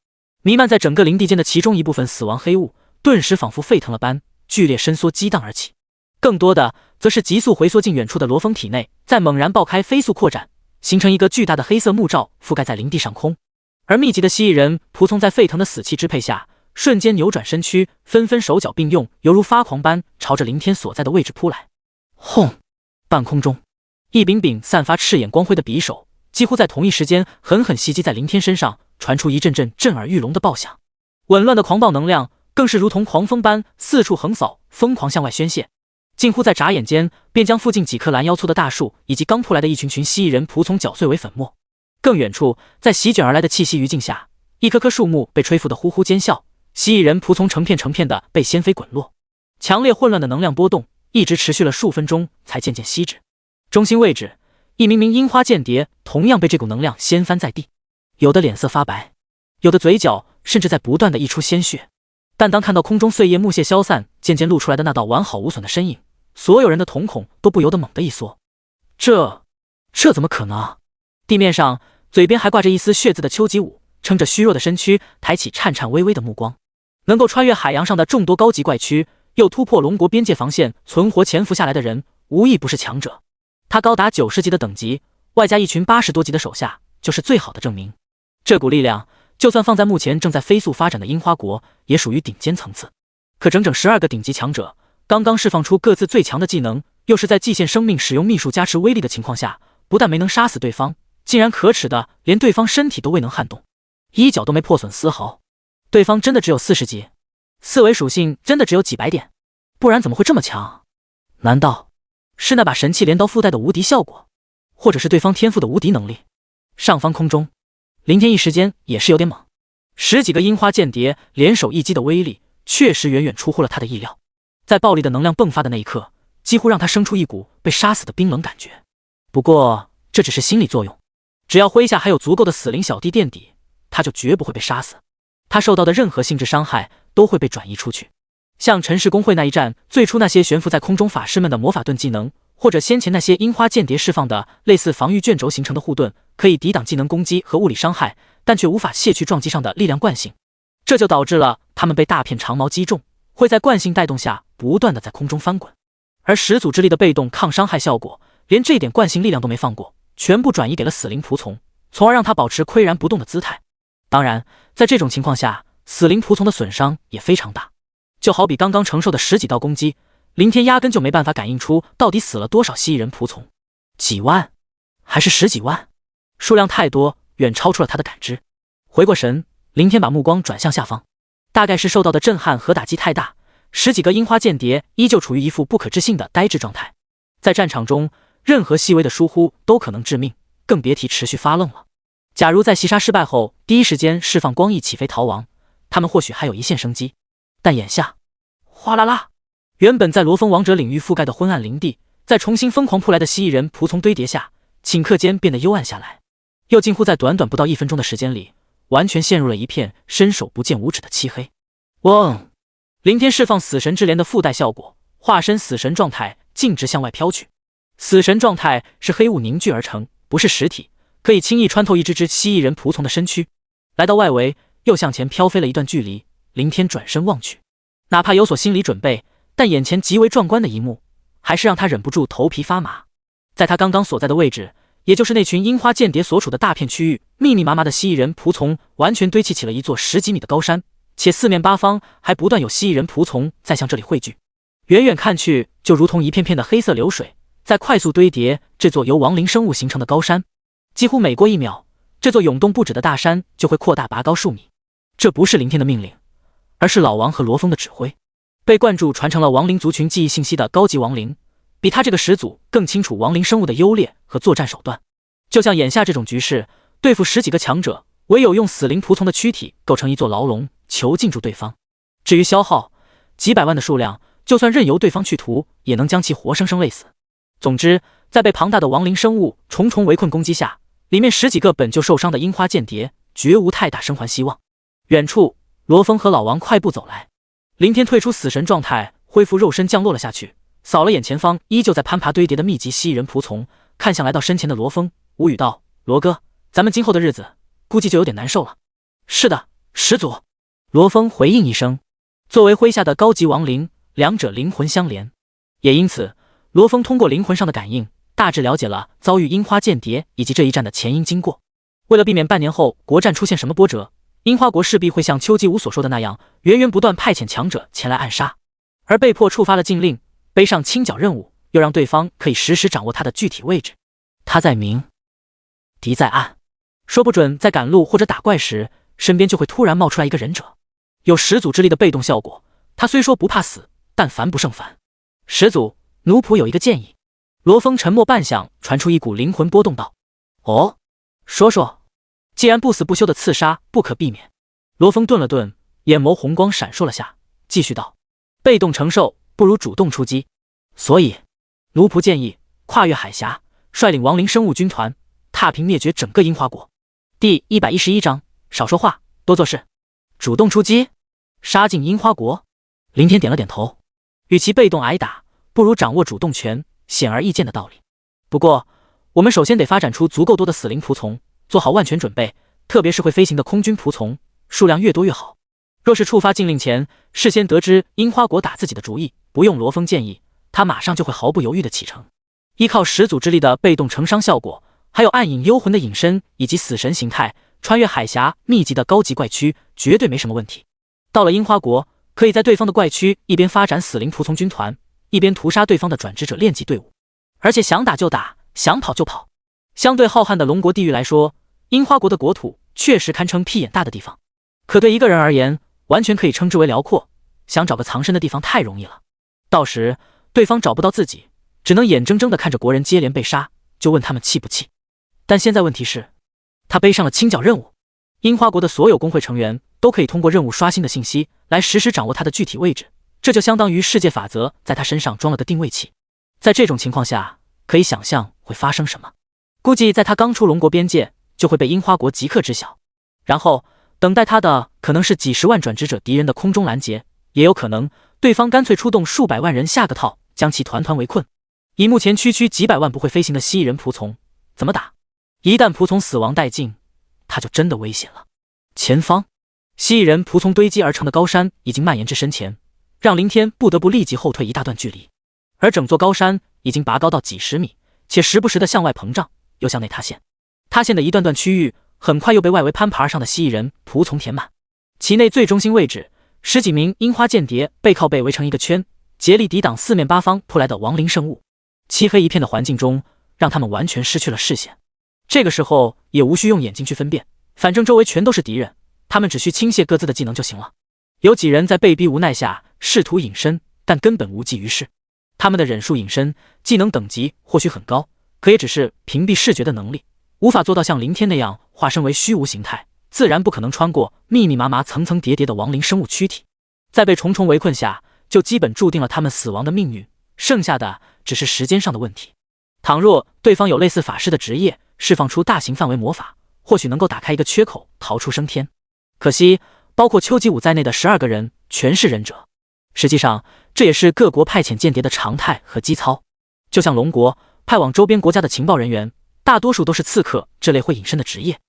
弥漫在整个林地间的其中一部分死亡黑雾顿时仿佛沸腾了般剧烈伸缩激荡而起，更多的则是急速回缩进远处的罗峰体内，再猛然爆开，飞速扩展，形成一个巨大的黑色幕罩覆盖在林地上空。而密集的蜥蜴人仆从在沸腾的死气支配下，瞬间扭转身躯，纷纷手脚并用，犹如发狂般朝着林天所在的位置扑来。轰！半空中，一柄柄散发赤眼光辉的匕首几乎在同一时间狠狠袭击在林天身上，传出一阵阵震耳欲聋的爆响。紊乱的狂暴能量更是如同狂风般四处横扫，疯狂向外宣泄。近乎在眨眼间便将附近几棵拦腰粗的大树以及刚扑来的一群蜥蜴人仆从搅碎为粉末。更远处，在席卷而来的气息余烬下，一棵棵树木被吹拂得呼呼尖啸，蜥蜴人仆从成片成片的被掀飞滚落。强烈混乱的能量波动一直持续了数分钟，才渐渐息止。中心位置，一名名樱花间谍同样被这股能量掀翻在地，有的脸色发白，有的嘴角甚至在不断的溢出鲜血。但当看到空中碎叶木屑消散，渐渐露出来的那道完好无损的身影，所有人的瞳孔都不由得猛地一缩。这怎么可能？地面上，嘴边还挂着一丝血渍的丘吉武，撑着虚弱的身躯，抬起颤颤巍巍的目光。能够穿越海洋上的众多高级怪躯，又突破龙国边界防线，存活潜伏下来的人，无一不是强者。他高达90级的等级，外加一群80多级的手下，就是最好的证明。这股力量，就算放在目前正在飞速发展的樱花国，也属于顶尖层次。可整整12个顶级强者，刚刚释放出各自最强的技能，又是在极限生命使用秘术加持威力的情况下，不但没能杀死对方，竟然可耻的连对方身体都未能撼动，衣角都没破损丝毫。对方真的只有40级，四维属性真的只有几百点，不然怎么会这么强？难道是那把神器镰刀附带的无敌效果，或者是对方天赋的无敌能力？上方空中，林天一时间也是有点懵。10几个樱花间谍联手一击的威力，确实远远出乎了他的意料。在暴力的能量迸发的那一刻，几乎让他生出一股被杀死的冰冷感觉。不过这只是心理作用，只要麾下还有足够的死灵小弟垫底，他就绝不会被杀死。他受到的任何性质伤害都会被转移出去。像陈氏公会那一战，最初那些悬浮在空中法师们的魔法盾技能，或者先前那些樱花间谍释放的类似防御卷轴形成的护盾，可以抵挡技能攻击和物理伤害，但却无法卸去撞击上的力量惯性。这就导致了他们被大片长矛击中，会在惯性带动下不断的在空中翻滚。而始祖之力的被动抗伤害效果，连这点惯性力量都没放过，全部转移给了死灵仆从，从而让他保持岿然不动的姿态。当然，在这种情况下，死灵仆从的损伤也非常大。就好比刚刚承受的10几道攻击，林天压根就没办法感应出到底死了多少蜥蜴人仆从，几万还是10几万，数量太多，远超出了他的感知。回过神，林天把目光转向下方，大概是受到的震撼和打击太大，10几个樱花间谍依旧处于一副不可置信的呆滞状态。在战场中，任何细微的疏忽都可能致命，更别提持续发愣了。假如在袭杀失败后第一时间释放光翼起飞逃亡，他们或许还有一线生机。但眼下，哗啦啦，原本在罗峰王者领域覆盖的昏暗林地，在重新疯狂扑来的蜥蜴人仆从堆叠下，顷刻间变得幽暗下来，又近乎在短短不到1分钟的时间里，完全陷入了一片伸手不见五指的漆黑。嗡！林天释放死神之镰的附带效果，化身死神状态径直向外飘去。死神状态是黑雾凝聚而成，不是实体，可以轻易穿透一只蜥蜴人仆从的身躯。来到外围，又向前飘飞了一段距离。林天转身望去，哪怕有所心理准备，但眼前极为壮观的一幕，还是让他忍不住头皮发麻。在他刚刚所在的位置，也就是那群樱花间谍所处的大片区域，密密麻麻的蜥蜴人仆从完全堆砌起了一座10几米的高山，且四面八方还不断有蜥蜴人仆从在向这里汇聚。远远看去，就如同一片片的黑色流水，在快速堆叠这座由亡灵生物形成的高山。几乎每过1秒，这座涌动不止的大山就会扩大拔高数米。这不是林天的命令，而是老王和罗峰的指挥。被灌注传承了亡灵族群记忆信息的高级亡灵，比他这个始祖更清楚亡灵生物的优劣和作战手段。就像眼下这种局势，对付10几个强者，唯有用死灵仆从的躯体构成一座牢笼，囚禁住对方。至于消耗，几百万的数量，就算任由对方去屠，也能将其活生生累死。总之，在被庞大的亡灵生物重重围困攻击下，里面10几个本就受伤的樱花间谍绝无太大生还希望。远处，罗峰和老王快步走来。林天退出死神状态，恢复肉身降落了下去，扫了眼前方依旧在攀爬堆叠的密集蜥蜴人仆从，看向来到身前的罗峰，无语道：“罗哥，咱们今后的日子估计就有点难受了。”“是的，始祖。”罗峰回应一声。作为麾下的高级亡灵，两者灵魂相连，也因此，罗峰通过灵魂上的感应，大致了解了遭遇樱花间谍以及这一战的前因经过。为了避免半年后国战出现什么波折，樱花国势必会像丘吉武所说的那样，源源不断派遣强者前来暗杀，而被迫触发了禁令，背上清剿任务，又让对方可以实时掌握他的具体位置。他在明，敌在暗，说不准在赶路或者打怪时，身边就会突然冒出来一个忍者，有始祖之力的被动效果。他虽说不怕死，但烦不胜烦。始祖，奴仆有一个建议。罗峰沉默半晌，传出一股灵魂波动道：“哦，说说。既然不死不休的刺杀不可避免。”罗峰顿了顿，眼眸红光闪烁了下，继续道：“被动承受不如主动出击，所以奴仆建议跨越海峡，率领亡灵生物军团，踏平灭绝整个樱花国。”第111章，少说话，多做事。主动出击，杀进樱花国。林天点了点头，与其被动挨打，不如掌握主动权，显而易见的道理。不过，我们首先得发展出足够多的死灵仆从，做好万全准备，特别是会飞行的空军仆从，数量越多越好。若是触发禁令前，事先得知樱花国打自己的主意，不用罗峰建议，他马上就会毫不犹豫的启程。依靠始祖之力的被动成伤效果，还有暗影幽魂的隐身以及死神形态，穿越海峡密集的高级怪区，绝对没什么问题。到了樱花国，可以在对方的怪区一边发展死灵仆从军团，一边屠杀对方的转职者练级队伍，而且想打就打，想跑就跑。相对浩瀚的龙国地域来说，樱花国的国土确实堪称屁眼大的地方，可对一个人而言，完全可以称之为辽阔。想找个藏身的地方太容易了，到时对方找不到自己，只能眼睁睁地看着国人接连被杀，就问他们气不气。但现在问题是，他背上了清剿任务，樱花国的所有工会成员都可以通过任务刷新的信息来实时掌握他的具体位置，这就相当于世界法则在他身上装了个定位器。在这种情况下，可以想象会发生什么。估计在他刚出龙国边界，就会被樱花国即刻知晓，然后等待他的可能是几十万转职者敌人的空中拦截，也有可能对方干脆出动数百万人下个套，将其团团围困。以目前区区几百万不会飞行的蜥蜴人仆从，怎么打？一旦仆从死亡殆尽，他就真的危险了。前方，蜥蜴人仆从堆积而成的高山已经蔓延至身前，让林天不得不立即后退一大段距离。而整座高山已经拔高到几十米，且时不时的向外膨胀，又向内塌陷。塌陷的一段段区域，很快又被外围攀爬而上的蜥蜴人仆从填满。其内最中心位置，10几名樱花间谍背靠背围成一个圈，竭力抵挡四面八方扑来的亡灵生物。漆黑一片的环境中，让他们完全失去了视线。这个时候也无需用眼睛去分辨，反正周围全都是敌人，他们只需倾泻各自的技能就行了。有几人在被逼无奈下试图隐身，但根本无济于事。他们的忍术隐身技能等级或许很高，可也只是屏蔽视觉的能力，无法做到像林天那样化身为虚无形态，自然不可能穿过密密麻麻层层叠叠的亡灵生物躯体。在被重重围困下，就基本注定了他们死亡的命运，剩下的只是时间上的问题。倘若对方有类似法师的职业，释放出大型范围魔法，或许能够打开一个缺口，逃出升天。可惜包括丘吉武在内的12个人全是忍者，实际上这也是各国派遣间谍的常态和基操。就像龙国派往周边国家的情报人员，大多数都是刺客这类会隐身的职业。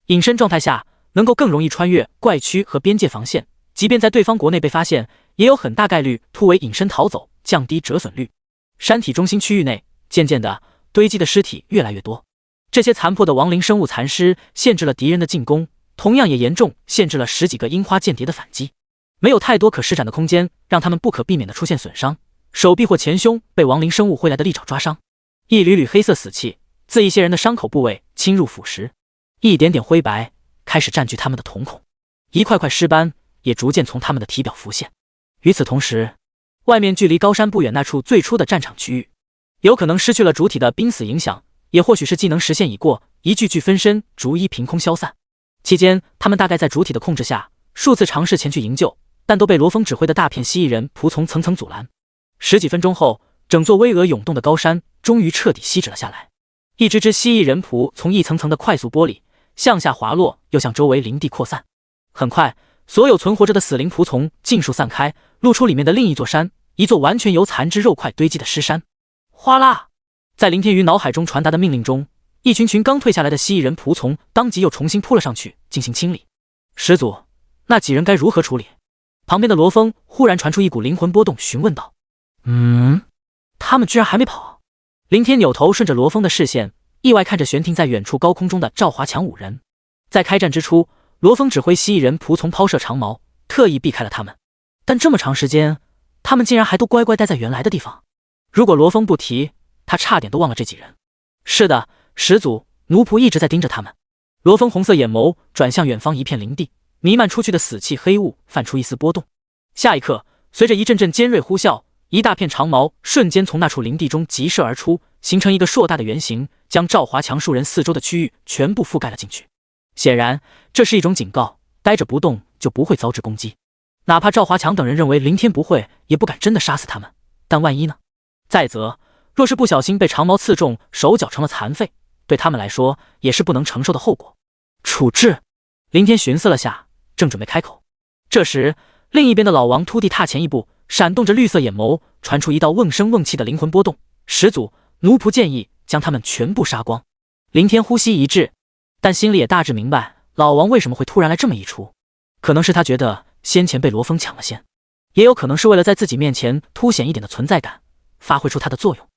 隐身状态下能够更容易穿越怪区和边界防线，即便在对方国内被发现，也有很大概率突围隐身逃走，降低折损率。山体中心区域内渐渐的堆积的尸体越来越多，这些残破的亡灵生物残尸限制了敌人的进攻，同样也严重限制了10几个樱花间谍的反击。没有太多可施展的空间，让他们不可避免的出现损伤，手臂或前胸被亡灵生物挥来的利爪抓伤，一缕缕黑色死气自一些人的伤口部位侵入腐蚀，一点点灰白开始占据他们的瞳孔，一块块尸斑也逐渐从他们的体表浮现。与此同时，外面距离高山不远那处最初的战场区域，有可能失去了主体的濒死影响，也或许是技能时限已过，一具具分身逐一凭空消散。期间他们大概在主体的控制下数次尝试前去营救，但都被罗峰指挥的大片蜥蜴人仆从层层阻拦。10几分钟后，整座巍峨涌动的高山终于彻底息止了下来。一只只蜥蜴人仆从一层层的快速剥离向下滑落，又向周围林地扩散。很快，所有存活着的死灵仆从尽数散开，露出里面的另一座山，一座完全由残肢肉块堆积的尸山。哗啦！在林天宇脑海中传达的命令中，一群群刚退下来的蜥蜴人仆从当即又重新扑了上去进行清理。始祖，那几人该如何处理？旁边的罗峰忽然传出一股灵魂波动，询问道：他们居然还没跑？林天扭头顺着罗峰的视线，意外看着悬停在远处高空中的赵华强5人。在开战之初，罗峰指挥蜥蜴人仆从抛射长矛，特意避开了他们，但这么长时间，他们竟然还都乖乖待在原来的地方。如果罗峰不提，他差点都忘了这几人。是的，始祖，奴仆一直在盯着他们。罗峰红色眼眸转向远方一片林地，弥漫出去的死气黑雾泛出一丝波动。下一刻，随着一阵阵尖锐呼啸，一大片长矛瞬间从那处林地中急射而出，形成一个硕大的圆形，将赵华强数人四周的区域全部覆盖了进去。显然，这是一种警告，呆着不动就不会遭致攻击。哪怕赵华强等人认为林天不会，也不敢真的杀死他们。但万一呢？再则，若是不小心被长矛刺中，手脚成了残废，对他们来说也是不能承受的后果。处置。林天寻思了下，正准备开口，这时，另一边的老王秃地踏前一步，闪动着绿色眼眸，传出一道瓮声瓮气的灵魂波动。始祖奴仆建议将他们全部杀光。林天呼吸一滞，但心里也大致明白老王为什么会突然来这么一出。可能是他觉得先前被罗峰抢了先，也有可能是为了在自己面前凸显一点的存在感，发挥出他的作用。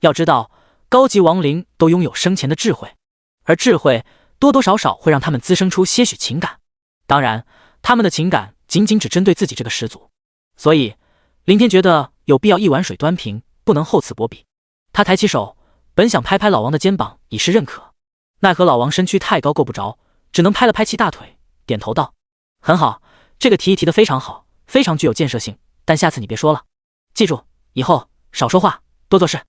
要知道，高级亡灵都拥有生前的智慧，而智慧多多少少会让他们滋生出些许情感。当然，他们的情感仅仅只针对自己这个始祖。所以，林天觉得有必要一碗水端平，不能厚此薄彼。他抬起手，本想拍拍老王的肩膀以示认可，奈何老王身躯太高够不着，只能拍了拍其大腿，点头道：“很好，这个提议提得非常好，非常具有建设性。但下次你别说了，记住，以后少说话，多做事。”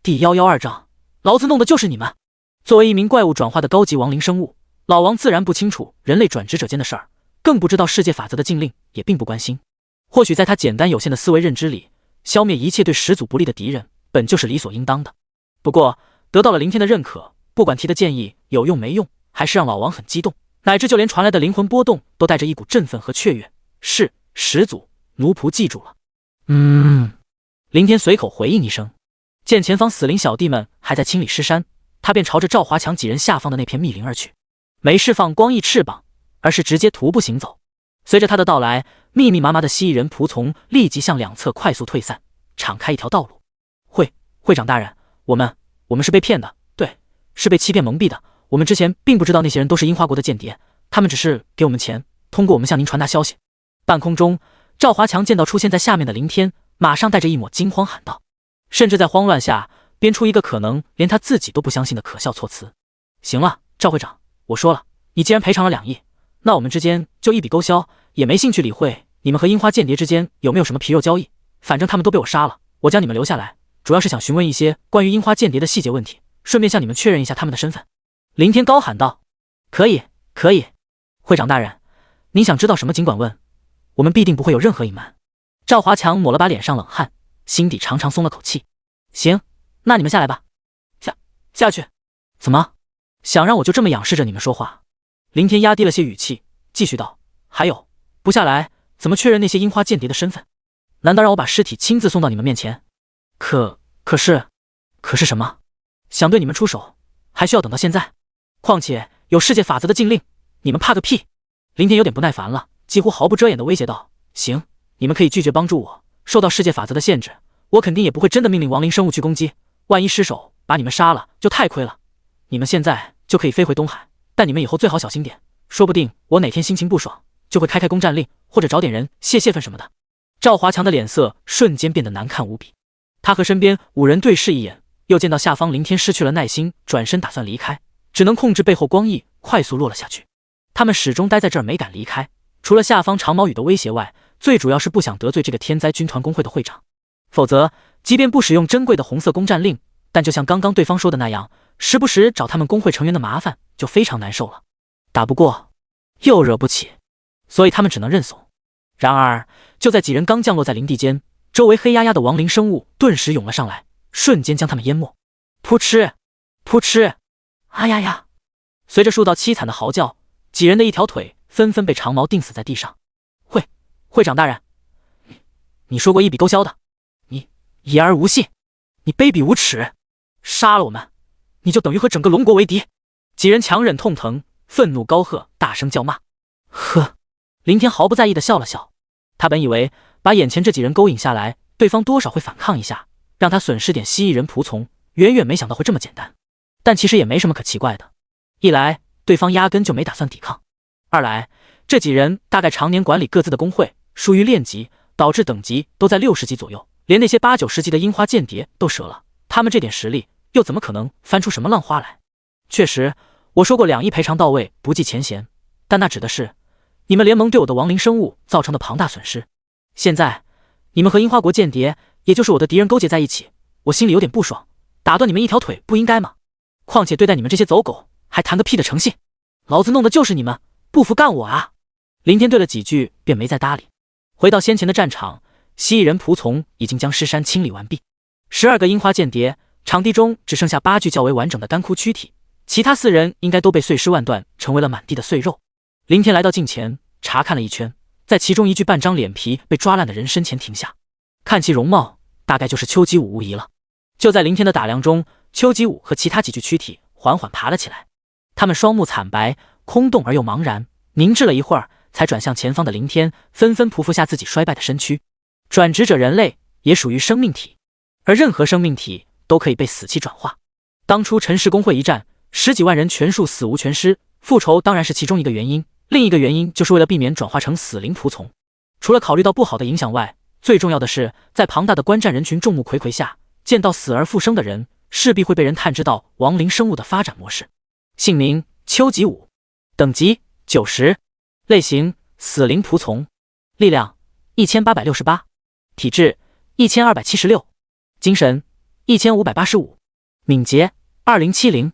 第112章，老子弄的就是你们。作为一名怪物转化的高级亡灵生物，老王自然不清楚人类转职者间的事儿，更不知道世界法则的禁令，也并不关心。或许在他简单有限的思维认知里，消灭一切对始祖不利的敌人，本就是理所应当的。不过，得到了林天的认可，不管提的建议有用没用，还是让老王很激动，乃至就连传来的灵魂波动都带着一股振奋和雀跃。是，始祖，奴仆记住了。林天随口回应一声。见前方死灵小弟们还在清理尸山，他便朝着赵华强几人下方的那片密林而去，没释放光翼翅膀，而是直接徒步行走。随着他的到来，密密麻麻的蜥蜴人仆从立即向两侧快速退散，敞开一条道路。会长大人，我们是被骗的，对，是被欺骗蒙蔽的。我们之前并不知道那些人都是樱花国的间谍，他们只是给我们钱，通过我们向您传达消息。半空中，赵华强见到出现在下面的林天，马上带着一抹惊慌喊道，甚至在慌乱下编出一个可能连他自己都不相信的可笑措辞。行了，赵会长，我说了，你既然赔偿了2亿，那我们之间就一笔勾销，也没兴趣理会你们和樱花间谍之间有没有什么皮肉交易。反正他们都被我杀了，我将你们留下来，主要是想询问一些关于樱花间谍的细节问题，顺便向你们确认一下他们的身份。林天高喊道。可以，会长大人，您想知道什么尽管问，我们必定不会有任何隐瞒。赵华强抹了把脸上冷汗，心底长长松了口气。行，那你们下来吧。下去。怎么，想让我就这么仰视着你们说话？林天压低了些语气，继续道，还有，不下来怎么确认那些樱花间谍的身份？难道让我把尸体亲自送到你们面前？可是什么？想对你们出手，还需要等到现在？况且有世界法则的禁令，你们怕个屁！林天有点不耐烦了，几乎毫不遮掩地威胁道：行，你们可以拒绝帮助我，受到世界法则的限制，我肯定也不会真的命令亡灵生物去攻击，万一失手把你们杀了，就太亏了。你们现在就可以飞回东海，但你们以后最好小心点，说不定我哪天心情不爽，就会开攻战令，或者找点人泄愤什么的。赵华强的脸色瞬间变得难看无比，他和身边5人对视一眼，又见到下方林天失去了耐心，转身打算离开，只能控制背后光翼快速落了下去。他们始终待在这儿没敢离开，除了下方长毛羽的威胁外，最主要是不想得罪这个天灾军团工会的会长，否则即便不使用珍贵的红色攻战令，但就像刚刚对方说的那样，时不时找他们工会成员的麻烦就非常难受了，打不过又惹不起，所以他们只能认怂。然而就在几人刚降落在林地间，周围黑压压的亡灵生物顿时涌了上来，瞬间将他们淹没。扑哧扑哧，啊呀呀！随着数道凄惨的嚎叫，几人的一条腿纷纷被长矛钉死在地上。会长大人，你说过一笔勾销的，你言而无信，你卑鄙无耻，杀了我们，你就等于和整个龙国为敌。几人强忍痛疼，愤怒高喝，大声叫骂。呵，林天毫不在意地笑了笑，他本以为把眼前这几人勾引下来，对方多少会反抗一下，让他损失点蜥蜴人仆从，远远没想到会这么简单。但其实也没什么可奇怪的，一来对方压根就没打算抵抗，二来这几人大概常年管理各自的工会，疏于练级，导致等级都在60级左右，连那些8、90级的樱花间谍都折了，他们这点实力又怎么可能翻出什么浪花来？确实，我说过2亿赔偿到位，不计前嫌，但那指的是你们联盟对我的亡灵生物造成的庞大损失。现在你们和樱花国间谍也就是我的敌人勾结在一起，我心里有点不爽，打断你们一条腿不应该吗？况且对待你们这些走狗，还谈个屁的诚信！老子弄的就是你们，不服干我啊！林天对了几句，便没再搭理。回到先前的战场，蜥蜴人仆从已经将尸山清理完毕。12个樱花间谍，场地中只剩下8具较为完整的干枯躯体，其他4人应该都被碎尸万段，成为了满地的碎肉。林天来到近前，查看了一圈，在其中一具半张脸皮被抓烂的人身前停下，看其容貌，大概就是丘吉武无疑了。就在林天的打量中，丘吉武和其他几具躯体缓缓爬了起来，他们双目惨白，空洞而又茫然，凝滞了一会儿，才转向前方的林天，纷纷匍匐下自己衰败的身躯。转职者人类也属于生命体，而任何生命体都可以被死气转化。当初陈氏公会一战，10几万人全数死无全尸，复仇当然是其中一个原因，另一个原因就是为了避免转化成死灵仆从。除了考虑到不好的影响外，最重要的是，在庞大的观战人群众目睽睽下，见到死而复生的人，势必会被人探知到亡灵生物的发展模式。姓名：丘吉武，等级90，类型：死灵仆从，力量1868，体质1276，精神1585，敏捷2070，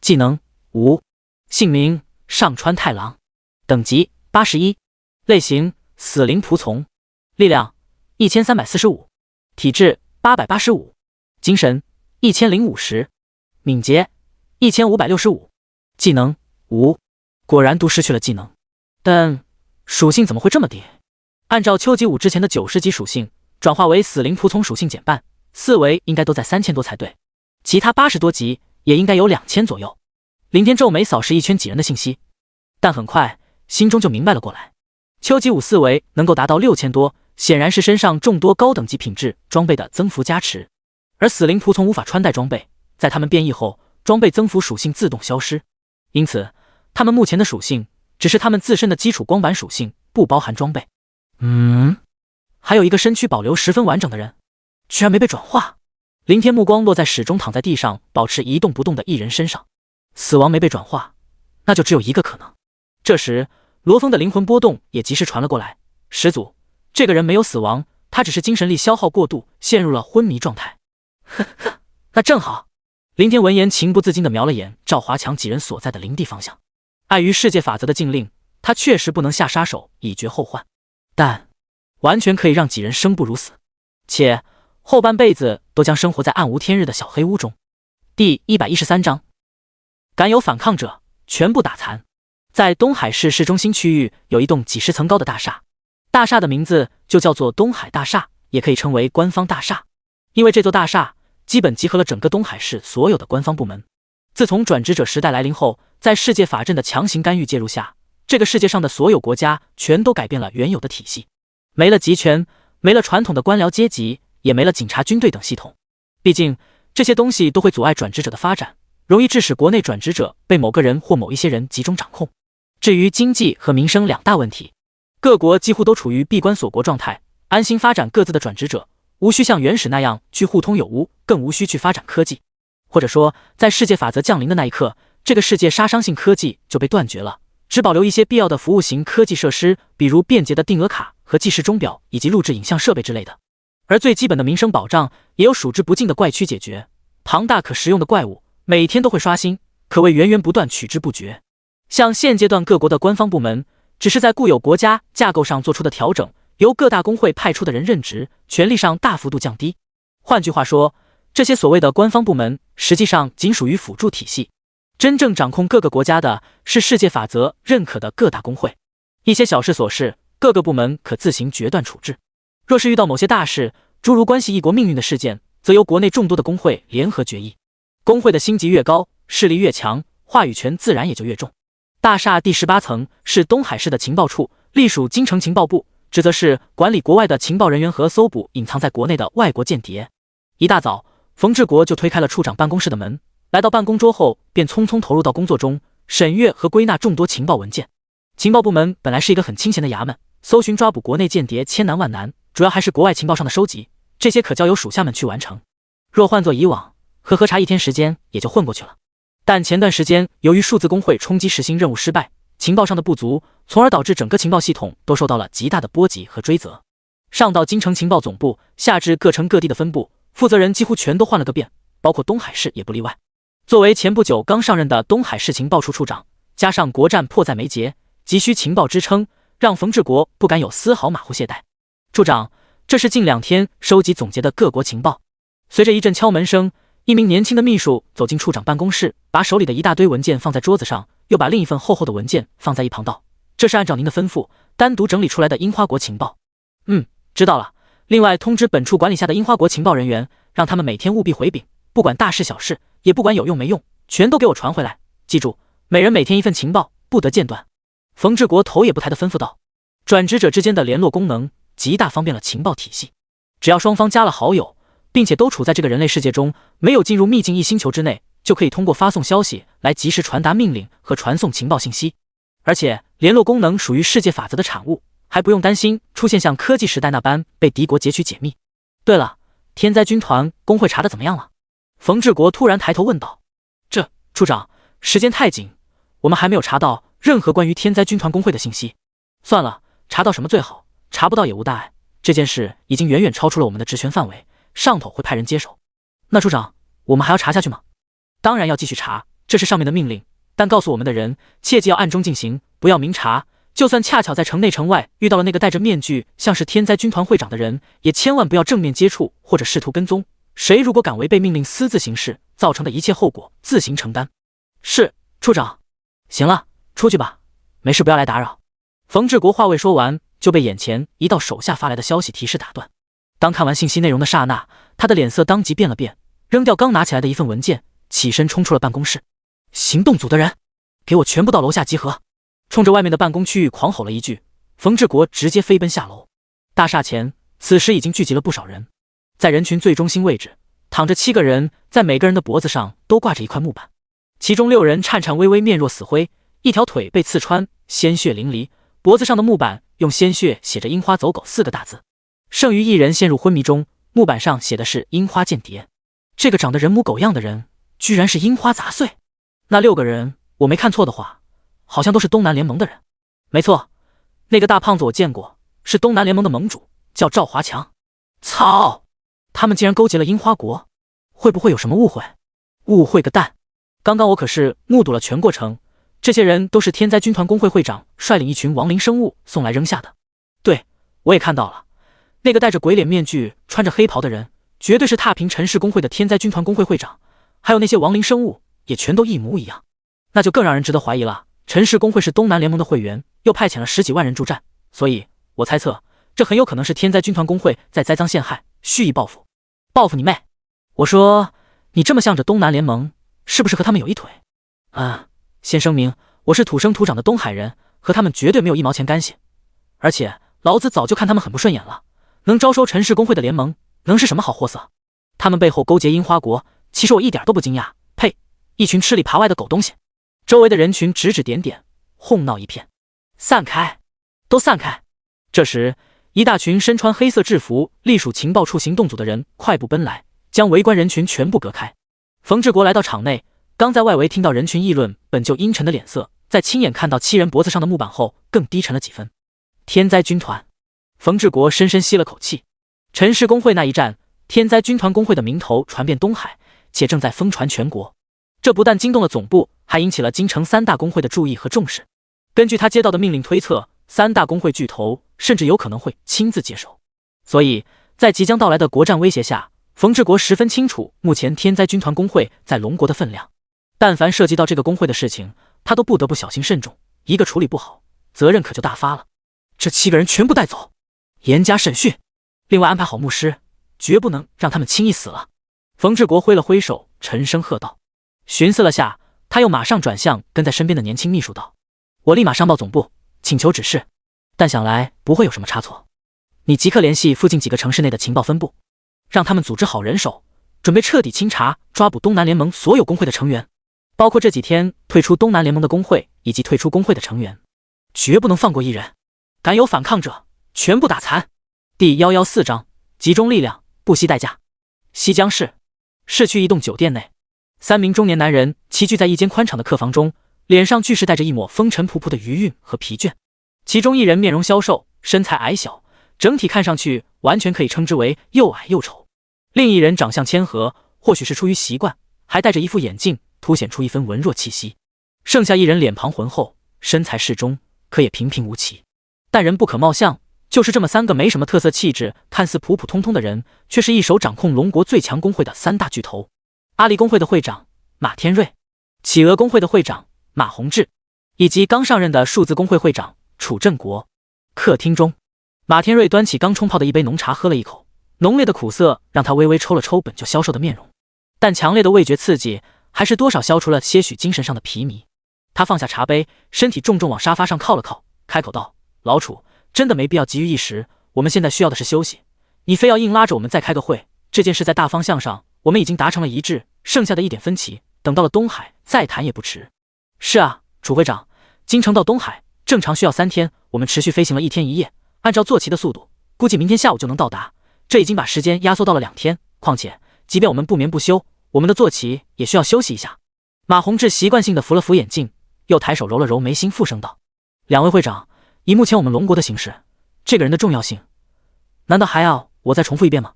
技能无。姓名：上川太郎，等级81，类型：死灵仆从，力量1345，体质885，精神1050，敏捷1565，技能无。果然都失去了技能，但属性怎么会这么低？按照丘吉武之前的90级属性，转化为死灵仆从属性减半，4维应该都在3000多才对，其他80多级也应该有2000左右。林天皱眉扫视一圈几人的信息，但很快心中就明白了过来。丘吉武4维能够达到6000多，显然是身上众多高等级品质装备的增幅加持，而死灵仆从无法穿戴装备，在他们变异后，装备增幅属性自动消失，因此他们目前的属性只是他们自身的基础光板属性，不包含装备。还有一个身躯保留十分完整的人，居然没被转化。林天目光落在始终躺在地上保持一动不动的一人身上，死亡没被转化，那就只有一个可能。这时罗峰的灵魂波动也及时传了过来，始祖，这个人没有死亡，他只是精神力消耗过度，陷入了昏迷状态。呵呵，那正好。林天闻言情不自禁地瞄了眼赵华强几人所在的林地方向，碍于世界法则的禁令，他确实不能下杀手以绝后患，但完全可以让几人生不如死，且后半辈子都将生活在暗无天日的小黑屋中。第113章，敢有反抗者全部打残。在东海市市中心区域有一栋几十层高的大厦，大厦的名字就叫做东海大厦，也可以称为官方大厦，因为这座大厦基本集合了整个东海市所有的官方部门。自从转职者时代来临后，在世界法阵的强行干预介入下，这个世界上的所有国家全都改变了原有的体系，没了集权，没了传统的官僚阶级，也没了警察军队等系统。毕竟这些东西都会阻碍转职者的发展，容易致使国内转职者被某个人或某一些人集中掌控。至于经济和民生两大问题，各国几乎都处于闭关锁国状态，安心发展各自的转职者，无需像原始那样去互通有无，更无需去发展科技。或者说，在世界法则降临的那一刻，这个世界杀伤性科技就被断绝了，只保留一些必要的服务型科技设施，比如便捷的定额卡和计时钟表以及录制影像设备之类的。而最基本的民生保障也有数之不尽的怪区解决，庞大可食用的怪物每天都会刷新，可谓源源不断，取之不绝。像现阶段各国的官方部门只是在固有国家架构上做出的调整，由各大工会派出的人任职，权力上大幅度降低。换句话说，这些所谓的官方部门实际上仅属于辅助体系，真正掌控各个国家的是世界法则认可的各大工会。一些小事琐事，各个部门可自行决断处置。若是遇到某些大事，诸如关系一国命运的事件，则由国内众多的工会联合决议。工会的星级越高，势力越强，话语权自然也就越重。大厦第18层是东海市的情报处，隶属京城情报部，职责是管理国外的情报人员和搜捕隐藏在国内的外国间谍。一大早，冯志国就推开了处长办公室的门，来到办公桌后便匆匆投入到工作中，审阅和归纳众多情报文件。情报部门本来是一个很清闲的衙门，搜寻抓捕国内间谍千难万难，主要还是国外情报上的收集，这些可交由属下们去完成。若换作以往，核查1天时间也就混过去了。但前段时间由于数字工会冲击实行任务失败，情报上的不足，从而导致整个情报系统都受到了极大的波及和追责。上到京城情报总部，下至各城各地的分部，负责人几乎全都换了个遍，包括东海市也不例外。作为前不久刚上任的东海市情报处处长，加上国战迫在眉睫，急需情报支撑，让冯治国不敢有丝毫马虎懈怠。处长，这是近2天收集总结的各国情报。随着一阵敲门声，一名年轻的秘书走进处长办公室，把手里的一大堆文件放在桌子上，又把另一份厚厚的文件放在一旁道：“这是按照您的吩咐单独整理出来的樱花国情报。”“知道了。另外通知本处管理下的樱花国情报人员，让他们每天务必回禀，不管大事小事，也不管有用没用，全都给我传回来。记住，每人每天1份情报，不得间断。”冯治国头也不抬地吩咐道。转职者之间的联络功能极大方便了情报体系，只要双方加了好友，并且都处在这个人类世界中，没有进入秘境一星球之内，就可以通过发送消息来及时传达命令和传送情报信息。而且联络功能属于世界法则的产物，还不用担心出现像科技时代那般被敌国截取解密。对了，天灾军团工会查的怎么样了？冯治国突然抬头问道。处长，时间太紧，我们还没有查到任何关于天灾军团工会的信息。算了，查到什么最好，查不到也无大碍。这件事已经远远超出了我们的职权范围，上头会派人接手。那处长，我们还要查下去吗？当然要继续查，这是上面的命令，但告诉我们的人切记要暗中进行，不要明查。就算恰巧在城内城外遇到了那个戴着面具像是天灾军团会长的人，也千万不要正面接触或者试图跟踪。谁如果敢违背命令私自行事，造成的一切后果自行承担。是，处长。行了，出去吧，没事不要来打扰。冯治国话未说完，就被眼前一道手下发来的消息提示打断。当看完信息内容的刹那，他的脸色当即变了变，扔掉刚拿起来的一份文件，起身冲出了办公室。行动组的人，给我全部到楼下集合！冲着外面的办公区域狂吼了一句，冯治国直接飞奔下楼。大厦前此时已经聚集了不少人，在人群最中心位置躺着7个人，在每个人的脖子上都挂着一块木板，其中6人颤颤巍巍，面若死灰，一条腿被刺穿，鲜血淋漓，脖子上的木板用鲜血写着樱花走狗4个大字。剩余1人陷入昏迷中，木板上写的是樱花间谍。这个长得人模狗样的人居然是樱花杂碎。那6个人，我没看错的话，好像都是东南联盟的人。没错，那个大胖子我见过，是东南联盟的盟主，叫赵华强。操，他们竟然勾结了樱花国，会不会有什么误会？误会个蛋！刚刚我可是目睹了全过程，这些人都是天灾军团工会会长率领一群亡灵生物送来扔下的。对，我也看到了，那个戴着鬼脸面具穿着黑袍的人绝对是踏平陈氏工会的天灾军团工会会长，还有那些亡灵生物也全都一模一样，那就更让人值得怀疑了。陈氏工会是东南联盟的会员，又派遣了10几万人助战，所以我猜测这很有可能是天灾军团工会在栽赃陷害，蓄意报复。报复你妹！我说你这么向着东南联盟，是不是和他们有一腿？先声明，我是土生土长的东海人，和他们绝对没有1毛钱干系。而且老子早就看他们很不顺眼了，能招收陈氏工会的联盟，能是什么好货色？他们背后勾结樱花国，其实我一点都不惊讶。呸！一群吃里扒外的狗东西！周围的人群指指点点，哄闹一片。散开，都散开！这时，一大群身穿黑色制服、隶属情报处行动组的人快步奔来，将围观人群全部隔开。冯治国来到场内，刚在外围听到人群议论本就阴沉的脸色，在亲眼看到7人脖子上的木板后，更低沉了几分。天灾军团！冯治国深深吸了口气。陈氏工会那一战，天灾军团工会的名头传遍东海，且正在疯传全国。这不但惊动了总部，还引起了京城3大工会的注意和重视。根据他接到的命令推测，3大工会巨头甚至有可能会亲自接手。所以在即将到来的国战威胁下，冯治国十分清楚目前天灾军团工会在龙国的分量。但凡涉及到这个工会的事情，他都不得不小心慎重，一个处理不好，责任可就大发了。这7个人全部带走，严加审讯，另外安排好牧师，绝不能让他们轻易死了。冯治国挥了挥手，沉声喝道。寻思了下，他又马上转向跟在身边的年轻秘书道：“我立马上报总部，请求指示。但想来不会有什么差错。你即刻联系附近几个城市内的情报分部，让他们组织好人手，准备彻底清查、抓捕东南联盟所有工会的成员，包括这几天退出东南联盟的工会以及退出工会的成员，绝不能放过一人。敢有反抗者，全部打残。”第114章集中力量，不惜代价。西江市区一栋酒店内，3名中年男人齐聚在一间宽敞的客房中，脸上俱是带着一抹风尘仆仆的余韵和疲倦。其中一人面容消瘦，身材矮小，整体看上去完全可以称之为又矮又丑。另一人长相谦和，或许是出于习惯，还戴着一副眼镜，凸显出一分文弱气息。剩下一人脸庞浑厚，身材适中，可也平平无奇。但人不可貌相，就是这么三个没什么特色气质，看似普普通通的人，却是一手掌控龙国最强工会的三大巨头：阿里工会的会长马天瑞、企鹅工会的会长马宏志，以及刚上任的数字工会会长楚振国。客厅中，马天瑞端起刚冲泡的一杯浓茶喝了一口，浓烈的苦涩让他微微抽了抽本就消瘦的面容，但强烈的味觉刺激还是多少消除了些许精神上的疲靡。他放下茶杯，身体重重往沙发上靠了靠，开口道：“老楚，真的没必要急于一时，我们现在需要的是休息。你非要硬拉着我们再开个会，这件事在大方向上我们已经达成了一致，剩下的一点分歧，等到了东海再谈也不迟。”是啊，楚会长，京城到东海正常需要3天，我们持续飞行了1天1夜，按照坐骑的速度，估计明天下午就能到达，这已经把时间压缩到了2天。况且，即便我们不眠不休，我们的坐骑也需要休息一下。马宏志习惯性的扶了扶眼镜，又抬手揉了揉眉心，附声道：“两位会长，以目前我们龙国的形势，这个人的重要性，难道还要我再重复一遍吗？”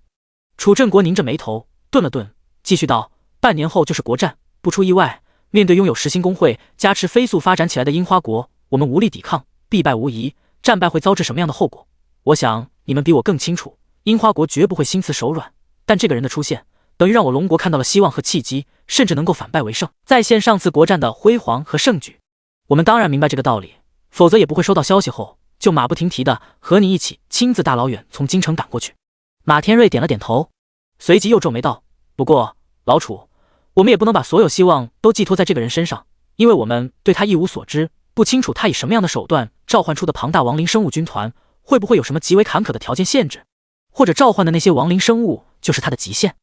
楚振国拧着眉头，顿了顿，继续道：“半年后就是国战，不出意外，面对拥有10星工会加持飞速发展起来的樱花国，我们无力抵抗，必败无疑。战败会遭致什么样的后果？我想你们比我更清楚。樱花国绝不会心慈手软，但这个人的出现，等于让我龙国看到了希望和契机，甚至能够反败为胜，再现上次国战的辉煌和盛举。我们当然明白这个道理，否则也不会收到消息后就马不停蹄的和你一起亲自大老远从京城赶过去。”马天瑞点了点头，随即又皱眉道：“不过老楚，我们也不能把所有希望都寄托在这个人身上，因为我们对他一无所知，不清楚他以什么样的手段召唤出的庞大亡灵生物军团，会不会有什么极为坎坷的条件限制，或者召唤的那些亡灵生物就是他的极限。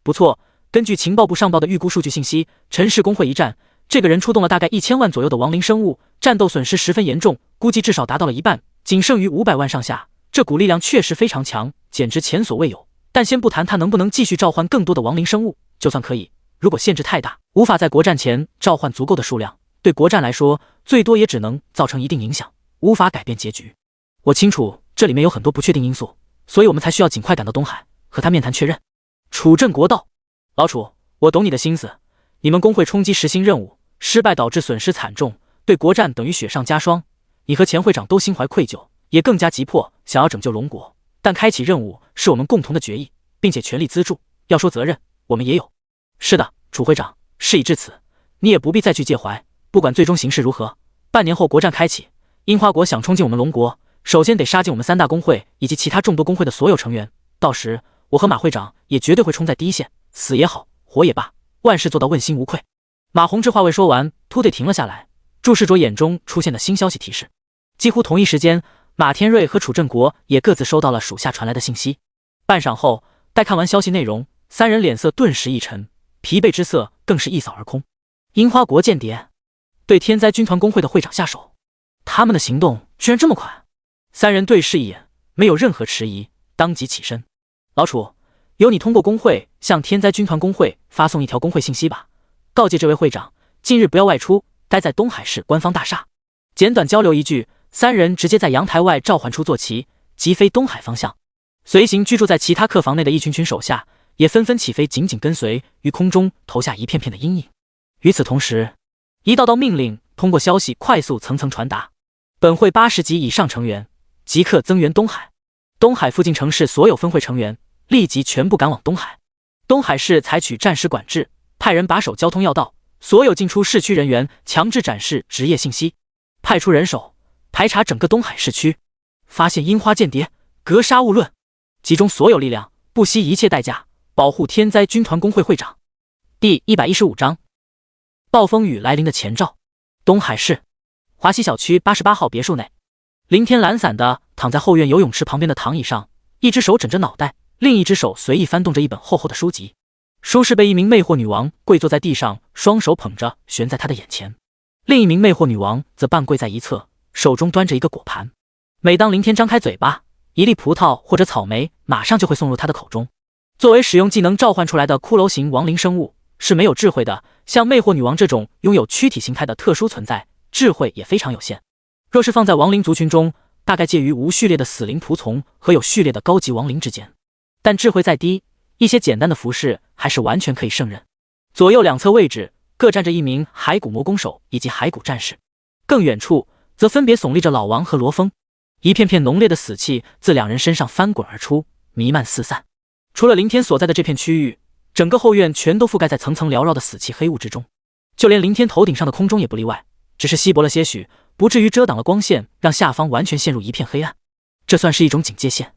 不错，根据情报部上报的预估数据信息，陈氏工会一战，这个人出动了大概1000万左右的亡灵生物，战斗损失十分严重，估计至少达到了一半，仅剩余500万上下。这股力量确实非常强，简直前所未有。但先不谈他能不能继续召唤更多的亡灵生物，就算可以，如果限制太大，无法在国战前召唤足够的数量，对国战来说，最多也只能造成一定影响，无法改变结局。我清楚这里面有很多不确定因素，所以我们才需要尽快赶到东海，和他面谈确认。”楚振国道：“老楚，我懂你的心思，你们工会冲击10星任务失败，导致损失惨重，对国战等于雪上加霜。你和钱会长都心怀愧疚，也更加急迫想要拯救龙国。但开启任务是我们共同的决议，并且全力资助。要说责任，我们也有。是的，楚会长，事已至此，你也不必再去介怀。不管最终形势如何，半年后国战开启，樱花国想冲进我们龙国，首先得杀进我们3大工会以及其他众多工会的所有成员。到时，我和马会长也绝对会冲在第一线，死也好，活也罢，万事做到问心无愧。”马宏志话未说完，突地停了下来，注视着眼中出现的新消息提示。几乎同一时间，马天瑞和楚振国也各自收到了属下传来的信息。半晌后，待看完消息内容，3人脸色顿时一沉，疲惫之色更是一扫而空。樱花国间谍对天灾军团工会的会长下手，他们的行动居然这么快！3人对视一眼，没有任何迟疑，当即起身。老楚，由你通过工会向天灾军团工会发送一条工会信息吧，告诫这位会长，近日不要外出，待在东海市官方大厦。简短交流一句，3人直接在阳台外召唤出坐骑，急飞东海方向。随行居住在其他客房内的一群群手下也纷纷起飞，紧紧跟随，于空中投下一片片的阴影。与此同时，一道道命令通过消息快速层层传达：本会80级以上成员即刻增援东海，东海附近城市所有分会成员立即全部赶往东海。东海市采取战时管制，派人把守交通要道，所有进出市区人员强制展示职业信息，派出人手排查整个东海市区，发现樱花间谍，格杀勿论，集中所有力量，不惜一切代价保护天灾军团工会会长。第115章，暴风雨来临的前兆。东海市华西小区88号别墅内，林天懒散地躺在后院游泳池旁边的躺椅上，一只手枕着脑袋，另一只手随意翻动着一本厚厚的书籍。舒适被一名魅惑女王跪坐在地上，双手捧着悬在她的眼前，另一名魅惑女王则半跪在一侧，手中端着一个果盘。每当林天张开嘴巴，一粒葡萄或者草莓马上就会送入他的口中。作为使用技能召唤出来的骷髅型亡灵生物，是没有智慧的，像魅惑女王这种拥有躯体形态的特殊存在，智慧也非常有限。若是放在亡灵族群中，大概介于无序列的死灵仆从和有序列的高级亡灵之间，但智慧再低，一些简单的服饰还是完全可以胜任。左右两侧位置各站着一名骸骨魔弓手以及骸骨战士，更远处则分别耸立着老王和罗峰。一片片浓烈的死气自两人身上翻滚而出，弥漫四散。除了林天所在的这片区域，整个后院全都覆盖在层层缭绕的死气黑雾之中，就连林天头顶上的空中也不例外，只是稀薄了些许，不至于遮挡了光线，让下方完全陷入一片黑暗。这算是一种警戒线，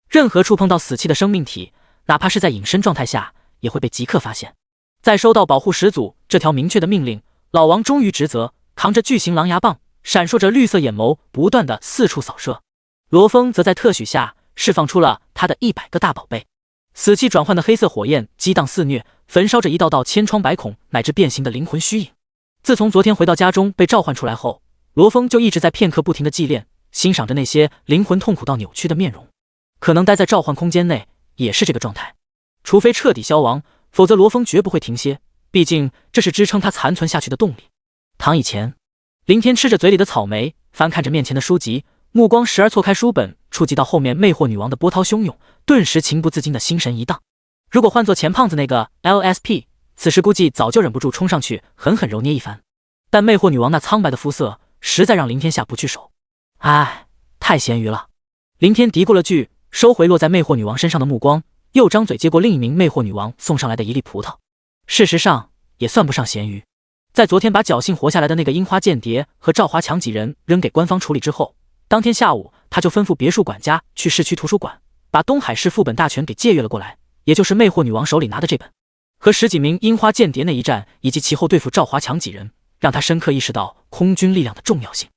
任何触碰到死气的生命体，哪怕是在隐身状态下，也会被即刻发现。在收到保护始祖这条明确的命令，老王终于职责，扛着巨型狼牙棒，闪烁着绿色眼眸，不断的四处扫射。罗峰则在特许下释放出了他的100个大宝贝，死气转换的黑色火焰激荡肆虐，焚烧着一道道千疮百孔乃至变形的灵魂虚影。自从昨天回到家中被召唤出来后，罗峰就一直在片刻不停的祭炼，欣赏着那些灵魂痛苦到扭曲的面容。可能待在召唤空间内也是这个状态，除非彻底消亡，否则罗峰绝不会停歇，毕竟这是支撑他残存下去的动力。躺椅前，林天吃着嘴里的草莓，翻看着面前的书籍，目光时而错开书本，触及到后面魅惑女王的波涛汹涌，顿时情不自禁的心神一荡。如果换做前胖子那个 LSP， 此时估计早就忍不住冲上去狠狠揉捏一番，但魅惑女王那苍白的肤色实在让林天下不去手。唉，太咸鱼了。林天嘀咕了句，收回落在魅惑女王身上的目光，又张嘴接过另一名魅惑女王送上来的一粒葡萄。事实上也算不上咸鱼，在昨天把侥幸活下来的那个樱花间谍和赵华强几人扔给官方处理之后，当天下午他就吩咐别墅管家去市区图书馆把东海市副本大全给借阅了过来，也就是魅惑女王手里拿的这本。和10几名樱花间谍那一战，以及其后对付赵华强几人，让他深刻意识到空军力量的重要性。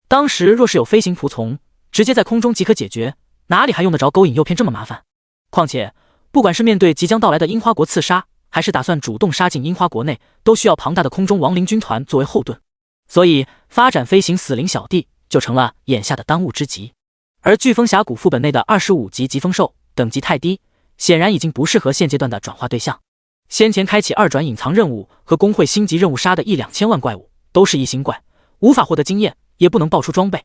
当时若是有飞行仆从，直接在空中即可解决，哪里还用得着勾引诱骗这么麻烦？况且不管是面对即将到来的樱花国刺杀，还是打算主动杀进樱花国内，都需要庞大的空中亡灵军团作为后盾，所以发展飞行死灵小弟就成了眼下的当务之急。而飓风峡谷副本内的25级疾风兽等级太低，显然已经不适合现阶段的转化对象。先前开启2转隐藏任务和工会星级任务杀的1-2千万怪物都是异形怪，无法获得经验，也不能爆出装备，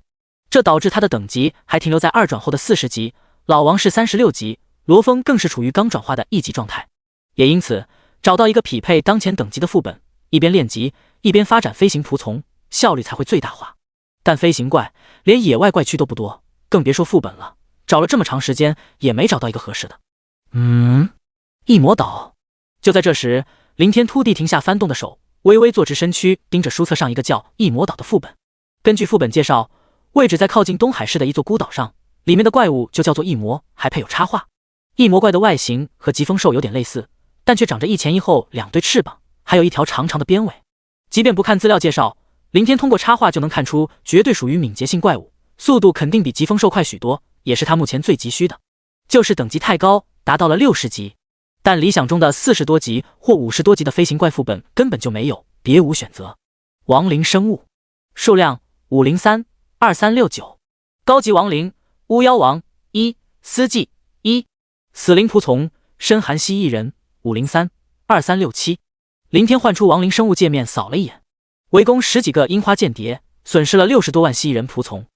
这导致他的等级还停留在2转后的40级，老王是36级，罗峰更是处于刚转化的1级状态。也因此找到一个匹配当前等级的副本，一边练级一边发展飞行仆从，效率才会最大化。但飞行怪连野外怪区都不多，更别说副本了，找了这么长时间也没找到一个合适的。异魔岛。就在这时，林天突地停下翻动的手，微微坐直身躯，盯着书册上一个叫异魔岛的副本。根据副本介绍，位置在靠近东海市的一座孤岛上，里面的怪物就叫做异魔，还配有插画。异魔怪的外形和疾风兽有点类似，但却长着一前一后2对翅膀，还有一条长长的鞭尾。即便不看资料介绍，林天通过插画就能看出绝对属于敏捷性怪物，速度肯定比疾风兽快许多，也是他目前最急需的。就是等级太高，达到了60级，但理想中的40多级或50多级的飞行怪副本根本就没有，别无选择。亡灵生物数量5032369，高级亡灵巫妖王1，司祭1，死灵仆从深寒蜥蜴人5032367。林天换出亡灵生物界面扫了一眼，围攻10几个樱花间谍，损失了60多万蜥蜴人仆从，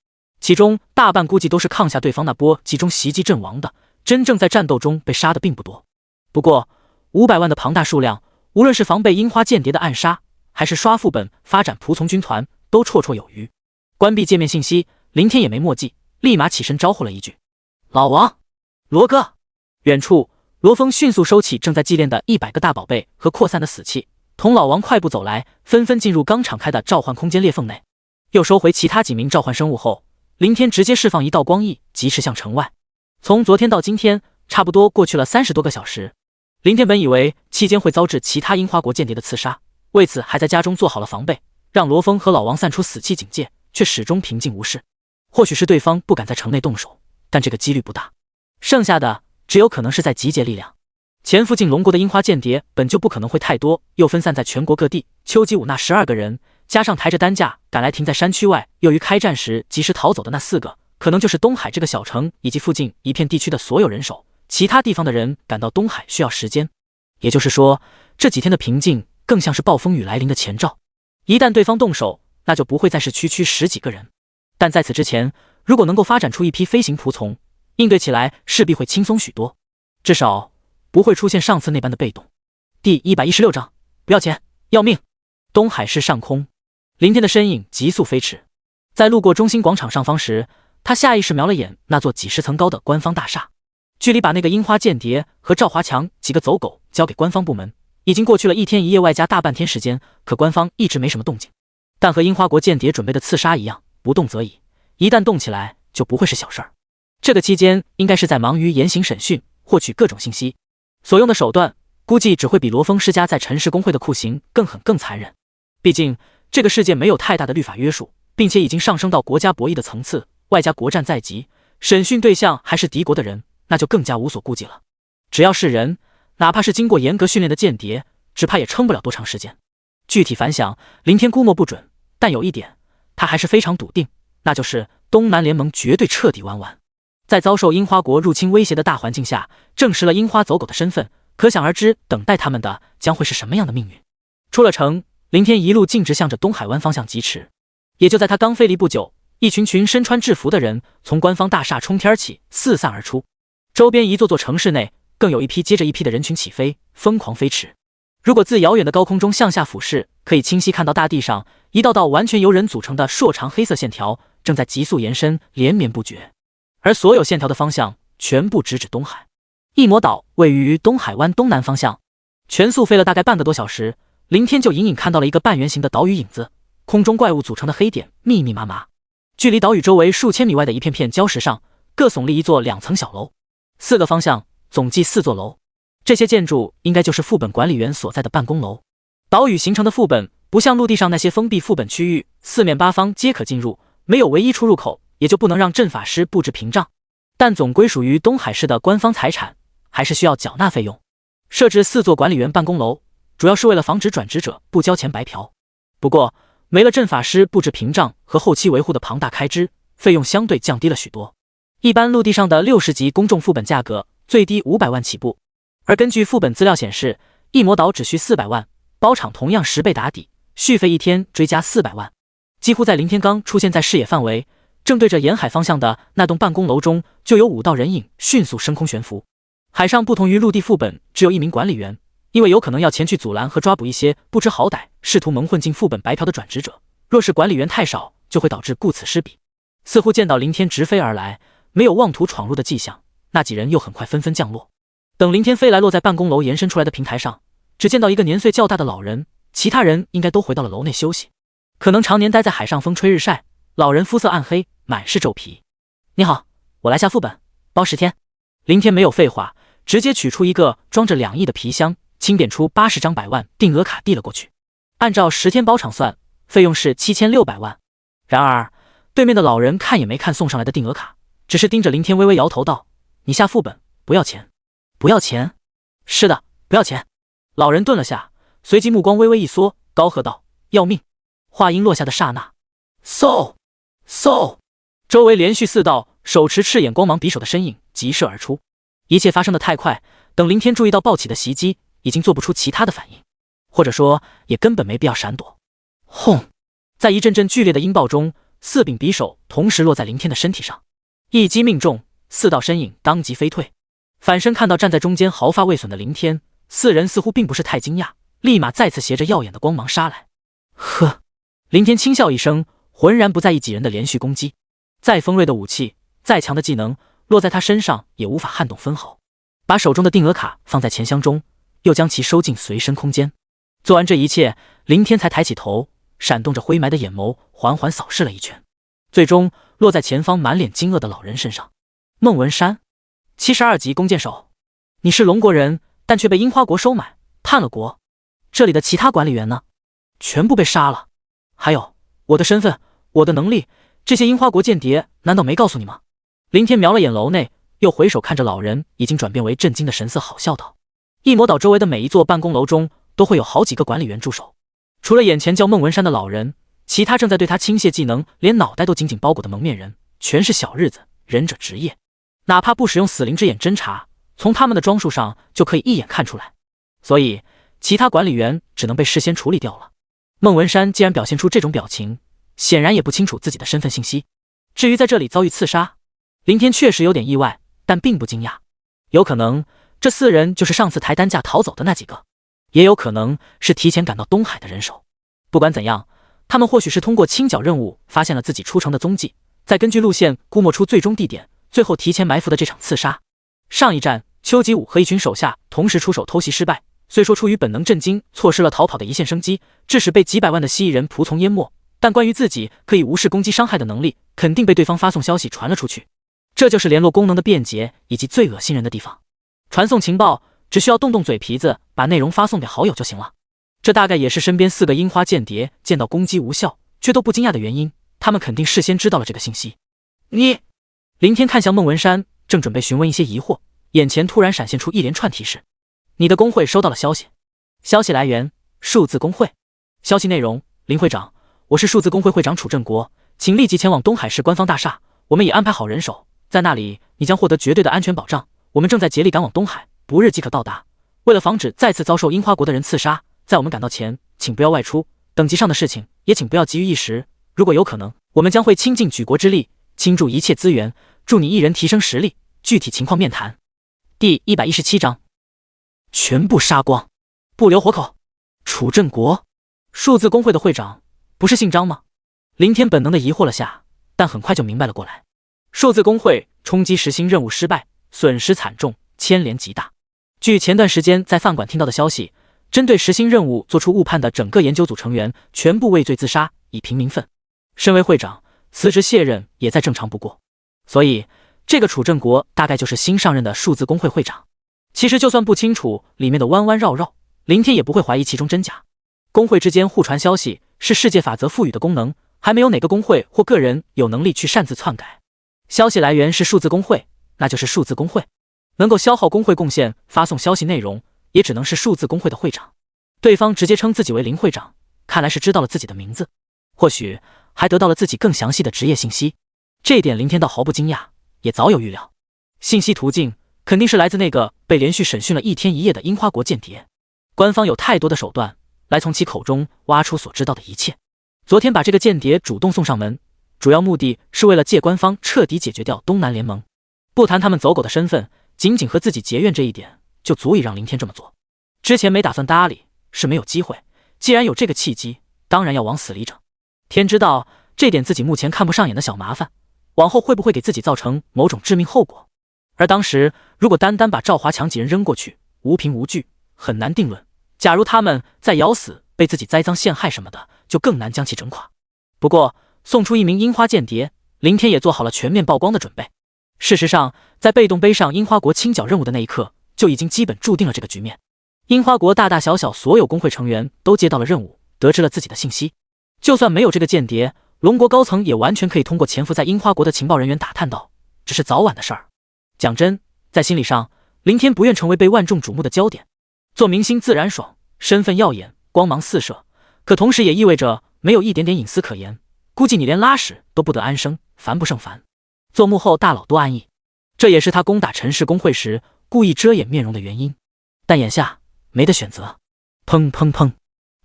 其中大半估计都是抗下对方那波集中袭击阵亡的，真正在战斗中被杀的并不多。不过500万的庞大数量，无论是防备樱花间谍的暗杀，还是刷副本发展仆从军团，都绰绰有余。关闭界面信息，林天也没墨迹，立马起身招呼了一句：“老王，罗哥。”远处，罗峰迅速收起正在祭炼的100个大宝贝和扩散的死气，同老王快步走来，纷纷进入刚敞开的召唤空间裂缝内。又收回其他几名召唤生物后，林天直接释放一道光翼，疾驰向城外。从昨天到今天，差不多过去了30多个小时。林天本以为期间会遭致其他樱花国间谍的刺杀，为此还在家中做好了防备，让罗峰和老王散出死气警戒，却始终平静无事。或许是对方不敢在城内动手，但这个几率不大。剩下的只有可能是在集结力量。潜伏进龙国的樱花间谍本就不可能会太多，又分散在全国各地。丘吉武那12个人，加上抬着担架赶来停在山区外，又于开战时及时逃走的那4个，可能就是东海这个小城以及附近一片地区的所有人手。其他地方的人赶到东海需要时间，也就是说，这几天的平静更像是暴风雨来临的前兆。一旦对方动手，那就不会再是区区10几个人。但在此之前，如果能够发展出一批飞行仆从，应对起来势必会轻松许多，至少不会出现上次那般的被动。第116章，不要钱，要命！东海市上空，林天的身影急速飞驰，在路过中心广场上方时，他下意识瞄了眼那座几十层高的官方大厦。距离把那个樱花间谍和赵华强几个走狗交给官方部门，已经过去了1天1夜外加大半天时间，可官方一直没什么动静。但和樱花国间谍准备的刺杀一样，不动则已，一旦动起来就不会是小事儿。这个期间应该是在忙于严刑审讯，获取各种信息，所用的手段估计只会比罗峰施加在陈氏工会的酷刑更狠更残忍。毕竟这个世界没有太大的律法约束，并且已经上升到国家博弈的层次，外加国战在即，审讯对象还是敌国的人，那就更加无所顾忌了。只要是人，哪怕是经过严格训练的间谍，只怕也撑不了多长时间。具体反响，林天估摸不准，但有一点他还是非常笃定，那就是东南联盟绝对彻底玩完。在遭受樱花国入侵威胁的大环境下，证实了樱花走狗的身份，可想而知等待他们的将会是什么样的命运。出了城，林天一路径直向着东海湾方向疾驰。也就在他刚飞离不久，一群身穿制服的人从官方大厦冲天起四散而出，周边一座座城市内更有一批接着一批的人群起飞，疯狂飞驰。如果自遥远的高空中向下俯视，可以清晰看到大地上一道道完全由人组成的硕长黑色线条正在急速延伸，连绵不绝，而所有线条的方向全部直指东海。一魔岛位于东海湾东南方向，全速飞了大概半个多小时，林天就隐隐看到了一个半圆形的岛屿影子，空中怪物组成的黑点密密麻麻。距离岛屿周围数千米外的一片片礁石上，各耸立一座2层小楼，4个方向总计4座楼。这些建筑应该就是副本管理员所在的办公楼。岛屿形成的副本不像陆地上那些封闭副本区域，四面八方皆可进入，没有唯一出入口，也就不能让阵法师布置屏障。但总归属于东海市的官方财产，还是需要缴纳费用。设置4座管理员办公楼，主要是为了防止转职者不交钱白嫖。不过没了阵法师布置屏障和后期维护的庞大开支，费用相对降低了许多。一般陆地上的60级公众副本价格最低500万起步，而根据副本资料显示，一魔岛只需400万，包场同样10倍打底，续费1天追加400万。几乎在林天刚出现在视野范围，正对着沿海方向的那栋办公楼中，就有5道人影迅速升空悬浮。海上不同于陆地副本，只有1名管理员，因为有可能要前去阻拦和抓捕一些不知好歹试图蒙混进副本白嫖的转职者，若是管理员太少，就会导致顾此失彼。似乎见到林天直飞而来，没有妄图闯入的迹象，那几人又很快纷纷降落。等林天飞来落在办公楼延伸出来的平台上，只见到一个年岁较大的老人，其他人应该都回到了楼内休息。可能常年待在海上风吹日晒，老人肤色暗黑，满是皱皮。你好，我来下副本，包10天。林天没有废话，直接取出一个装着2亿的皮箱，清点出80张100万定额卡递了过去。按照10天包场算，费用是7600万。然而对面的老人看也没看送上来的定额卡，只是盯着林天微微摇头道：你下副本不要钱。不要钱？是的，不要钱。老人顿了下，随即目光微微一缩，高喝道：要命！话音落下的刹那，嗖嗖，周围连续4道手持赤眼光芒匕首的身影急射而出。一切发生的太快，等林天注意到暴起的袭击，已经做不出其他的反应，或者说也根本没必要闪躲。轰！在一阵阵剧烈的音爆中，4柄匕首同时落在林天的身体上，一击命中，4道身影当即飞退。反身看到站在中间毫发未损的林天，4人似乎并不是太惊讶，立马再次携着耀眼的光芒杀来。呵，林天轻笑一声，浑然不在意几人的连续攻击。再锋锐的武器，再强的技能，落在他身上也无法撼动分毫。把手中的定额卡放在钱箱中，又将其收进随身空间。做完这一切，林天才抬起头，闪动着灰霾的眼眸，缓缓扫视了一圈，最终落在前方满脸惊愕的老人身上。孟文山，72级弓箭手，你是龙国人，但却被樱花国收买，叛了国。这里的其他管理员呢？全部被杀了。还有我的身份，我的能力，这些樱花国间谍难道没告诉你吗？林天瞄了眼楼内，又回首看着老人已经转变为震惊的神色，好笑道：一魔岛周围的每一座办公楼中都会有好几个管理员驻守，除了眼前叫孟文山的老人，其他正在对他倾泻技能，连脑袋都紧紧包裹的蒙面人，全是小日子，忍者职业。哪怕不使用死灵之眼侦查，从他们的装束上就可以一眼看出来，所以其他管理员只能被事先处理掉了。孟文山既然表现出这种表情，显然也不清楚自己的身份信息。至于在这里遭遇刺杀，林天确实有点意外，但并不惊讶。有可能这4人就是上次抬担架逃走的那几个，也有可能是提前赶到东海的人手。不管怎样，他们或许是通过清剿任务发现了自己出城的踪迹，再根据路线估摸出最终地点，最后提前埋伏的这场刺杀。上一战，邱吉武和一群手下同时出手偷袭失败，虽说出于本能震惊，错失了逃跑的一线生机，致使被几百万的蜥蜴人仆从淹没，但关于自己可以无视攻击伤害的能力，肯定被对方发送消息传了出去。这就是联络功能的便捷以及最恶心人的地方。传送情报只需要动动嘴皮子，把内容发送给好友就行了。这大概也是身边4个樱花间谍见到攻击无效却都不惊讶的原因，他们肯定事先知道了这个信息。你……林天看向孟文山，正准备询问一些疑惑，眼前突然闪现出一连串提示：你的工会收到了消息，消息来源数字工会，消息内容林会长，我是数字工会会长楚振国，请立即前往东海市官方大厦，我们已安排好人手，在那里你将获得绝对的安全保障，我们正在竭力赶往东海，不日即可到达。为了防止再次遭受樱花国的人刺杀，在我们赶到前请不要外出，等级上的事情也请不要急于一时，如果有可能，我们将会倾尽举国之力倾注一切资源，助你一人提升实力，具体情况面谈。第117章全部杀光，不留活口。楚振国，数字工会的会长，不是姓张吗？林天本能的疑惑了下，但很快就明白了过来。数字工会冲击实心任务失败，损失惨重，牵连极大。据前段时间在饭馆听到的消息，针对实心任务做出误判的整个研究组成员全部畏罪自杀，以平民愤。身为会长，辞职卸任也再正常不过。所以这个楚振国大概就是新上任的数字工会会长。其实就算不清楚里面的弯弯绕绕，林天也不会怀疑其中真假。工会之间互传消息是世界法则赋予的功能，还没有哪个工会或个人有能力去擅自篡改。消息来源是数字工会，那就是数字工会。能够消耗工会贡献发送消息内容，也只能是数字工会的会长。对方直接称自己为林会长，看来是知道了自己的名字，或许还得到了自己更详细的职业信息。这一点林天倒毫不惊讶，也早有预料。信息途径肯定是来自那个被连续审讯了1天1夜的樱花国间谍。官方有太多的手段来从其口中挖出所知道的一切。昨天把这个间谍主动送上门，主要目的是为了借官方彻底解决掉东南联盟。不谈他们走狗的身份，仅仅和自己结怨这一点就足以让林天这么做。之前没打算搭理，是没有机会，既然有这个契机，当然要往死里整。天知道这点自己目前看不上眼的小麻烦，往后会不会给自己造成某种致命后果。而当时如果单单把赵华强几人扔过去，无凭无据，很难定论。假如他们再咬死被自己栽赃陷害什么的，就更难将其整垮。不过送出一名樱花间谍，林天也做好了全面曝光的准备。事实上，在被动背上樱花国清剿任务的那一刻，就已经基本注定了这个局面。樱花国大大小小所有工会成员都接到了任务，得知了自己的信息。就算没有这个间谍，龙国高层也完全可以通过潜伏在樱花国的情报人员打探到，只是早晚的事儿。讲真，在心理上，林天不愿成为被万众瞩目的焦点。做明星自然爽，身份耀眼，光芒四射，可同时也意味着没有一点点隐私可言，估计你连拉屎都不得安生，烦不胜烦。做幕后大佬多安逸，这也是他攻打陈氏工会时故意遮掩面容的原因。但眼下没得选择。砰砰砰，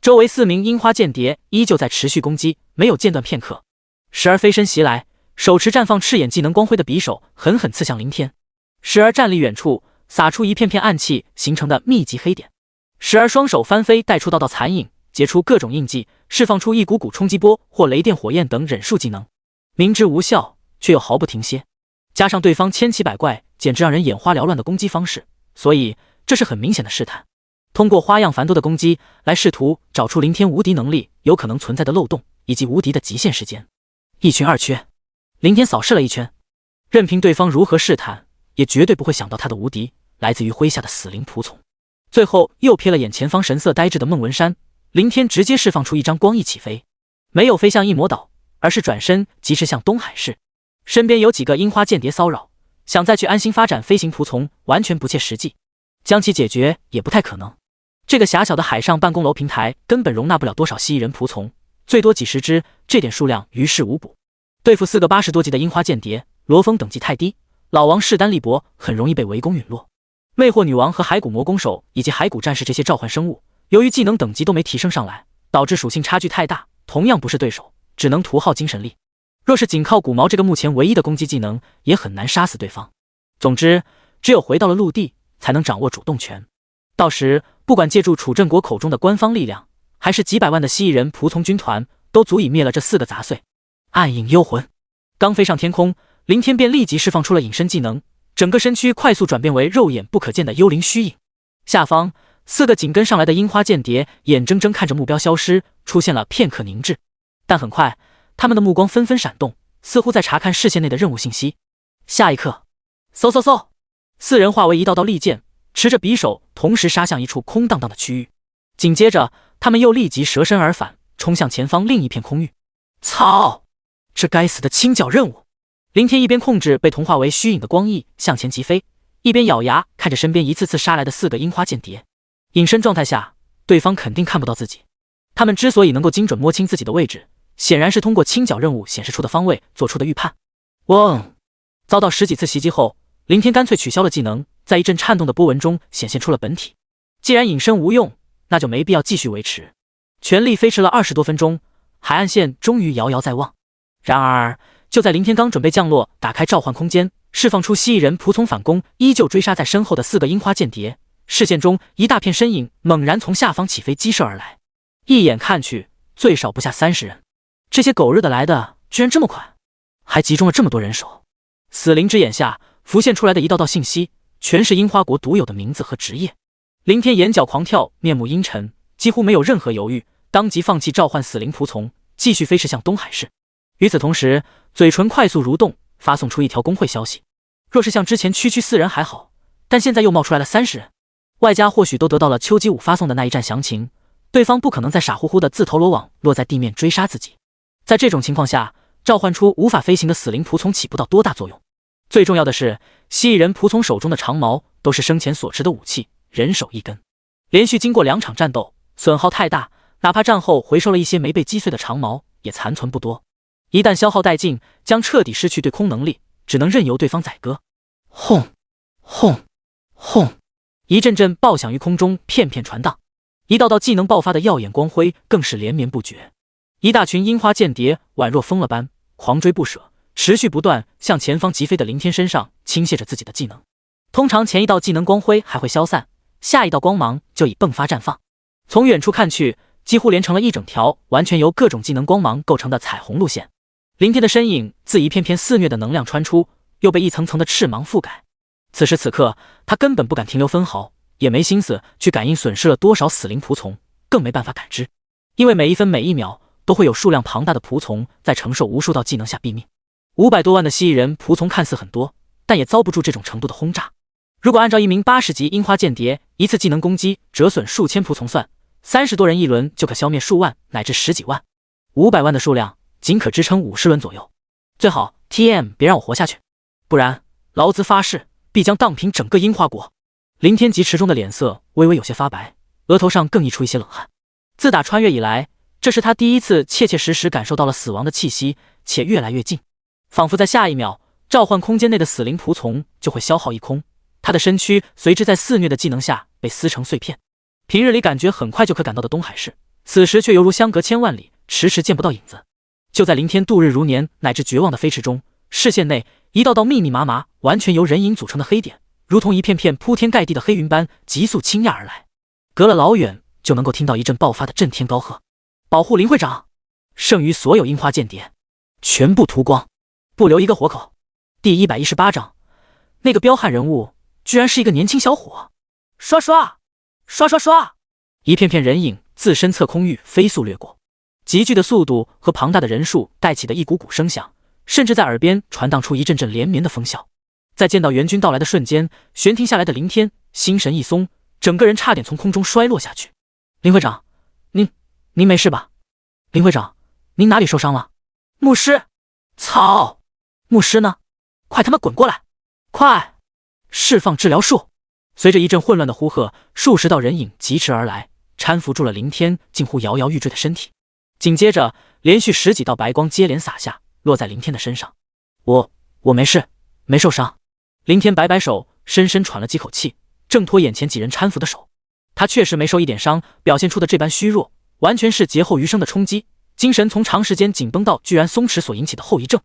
周围4名樱花间谍依旧在持续攻击，没有间断片刻。时而飞身袭来，手持绽放赤眼技能光辉的匕首狠狠刺向林天；时而站立远处，撒出一片片暗器形成的密集黑点；时而双手翻飞，带出道道残影，结出各种印记，释放出一股股冲击波或雷电火焰等忍术技能。明知无效，却又毫不停歇。加上对方千奇百怪，简直让人眼花缭乱的攻击方式，所以这是很明显的试探。通过花样繁多的攻击来试图找出林天无敌能力有可能存在的漏洞，以及无敌的极限时间。一群二缺，林天扫视了一圈，任凭对方如何试探，也绝对不会想到他的无敌来自于麾下的死灵仆从。最后又瞥了眼前方神色呆滞的孟文山，林天直接释放出一张光翼起飞，没有飞向一魔岛，而是转身疾驰向东海市。身边有几个樱花间谍骚扰，想再去安心发展飞行仆从完全不切实际，将其解决也不太可能。这个狭小的海上办公楼平台根本容纳不了多少蜥蜴人仆从，最多几十只，这点数量于事无补。对付4个80多级的樱花间谍，罗峰等级太低，老王势单力薄，很容易被围攻陨落。魅惑女王和骸骨魔弓手以及骸骨战士这些召唤生物，由于技能等级都没提升上来，导致属性差距太大，同样不是对手，只能图耗精神力。若是仅靠骨毛这个目前唯一的攻击技能，也很难杀死对方。总之，只有回到了陆地，才能掌握主动权。到时，不管借助楚镇国口中的官方力量，还是几百万的蜥蜴人仆从军团，都足以灭了这4个杂碎。暗影幽魂刚飞上天空，林天便立即释放出了隐身技能，整个身躯快速转变为肉眼不可见的幽灵虚影。下方4个紧跟上来的樱花间谍眼睁睁看着目标消失，出现了片刻凝滞，但很快他们的目光纷纷闪动，似乎在查看视线内的任务信息。下一刻，嗖嗖嗖，4人化为一道道利剑，持着匕首同时杀向一处空荡荡的区域。紧接着他们又立即折身而返，冲向前方另一片空域。操！这该死的清剿任务！林天一边控制被同化为虚影的光翼向前疾飞，一边咬牙看着身边一次次杀来的4个樱花间谍。隐身状态下，对方肯定看不到自己。他们之所以能够精准摸清自己的位置，显然是通过清剿任务显示出的方位做出的预判。嗡！遭到10几次袭击后，林天干脆取消了技能，在一阵颤动的波纹中显现出了本体。既然隐身无用，那就没必要继续维持。全力飞驰了20多分钟，海岸线终于遥遥在望。然而，就在林天刚准备降落，打开召唤空间，释放出蜥蜴人仆从反攻，依旧追杀在身后的4个樱花间谍，视线中一大片身影猛然从下方起飞激射而来，一眼看去最少不下30人。这些狗日的来的居然这么快，还集中了这么多人手。死灵之眼下浮现出来的一道道信息，全是樱花国独有的名字和职业。林天眼角狂跳，面目阴沉，几乎没有任何犹豫，当即放弃召唤死灵仆从，继续飞驰向东海市。与此同时，嘴唇快速蠕动，发送出一条工会消息。若是像之前区4人还好，但现在又冒出来了30人，外加或许都得到了丘吉武发送的那一战详情，对方不可能再傻乎乎的自投罗网，落在地面追杀自己。在这种情况下，召唤出无法飞行的死灵仆从起不到多大作用。最重要的是，蜥蜴人仆从手中的长矛都是生前所持的武器，人手一根。连续经过2场战斗，损耗太大，哪怕战后回收了一些没被击碎的长矛，也残存不多。一旦消耗殆尽，将彻底失去对空能力，只能任由对方宰割。轰轰轰！一阵阵爆响于空中，片片传荡，一道道技能爆发的耀眼光辉更是连绵不绝。一大群樱花间谍宛若疯了般狂追不舍，持续不断向前方疾飞的林天身上倾泻着自己的技能。通常前一道技能光辉还会消散，下一道光芒就已迸发绽放。从远处看去，几乎连成了一整条完全由各种技能光芒构成的彩虹路线。林天的身影自一片片肆虐的能量穿出，又被一层层的翅芒覆盖。此时此刻，他根本不敢停留分毫，也没心思去感应损失了多少死灵仆从，更没办法感知，因为每一分每一秒都会有数量庞大的仆从在承受无数道技能下毙命。500多万的蜥蜴人仆从看似很多，但也遭不住这种程度的轰炸。如果按照一名80级樱花间谍一次技能攻击折损数千仆从算，30多人一轮就可消灭数万乃至10几万，500万的数量仅可支撑50轮左右。最好 TM 别让我活下去，不然老子发誓必将荡平整个樱花国。林天极池中的脸色微微有些发白，额头上更溢出一些冷汗。自打穿越以来，这是他第一次切切实实感受到了死亡的气息，且越来越近，仿佛在下一秒，召唤空间内的死灵仆从就会消耗一空，他的身躯随之在肆虐的技能下被撕成碎片。平日里感觉很快就可赶到的东海市，此时却犹如相隔千万里，迟迟见不到影子。就在林天度日如年乃至绝望的飞驰中，视线内一道道密密麻麻完全由人影组成的黑点，如同一片片铺天盖地的黑云般急速倾压而来，隔了老远就能够听到一阵爆发的震天高喝：保护林会长！剩余所有樱花间谍全部屠光，不留一个活口。第118章，那个彪悍人物居然是一个年轻小伙。刷刷刷刷刷，一片片人影自身侧空域飞速掠过，急剧的速度和庞大的人数带起的一股股声响，甚至在耳边传荡出一阵阵连绵的风啸。在见到援军到来的瞬间，悬停下来的林天心神一松，整个人差点从空中摔落下去。林会长，您没事吧？林会长，您哪里受伤了？牧师，操！牧师呢？快他妈滚过来！快！释放治疗术！随着一阵混乱的呼喝，数十道人影疾驰而来，搀扶住了林天近乎摇摇欲坠的身体。紧接着，连续10几道白光接连洒下，落在林天的身上。我没事，没受伤。林天摆摆手，深深喘了几口气，挣脱眼前几人搀扶的手。他确实没受一点伤，表现出的这般虚弱，完全是劫后余生的冲击，精神从长时间紧绷到居然松弛所引起的后遗症。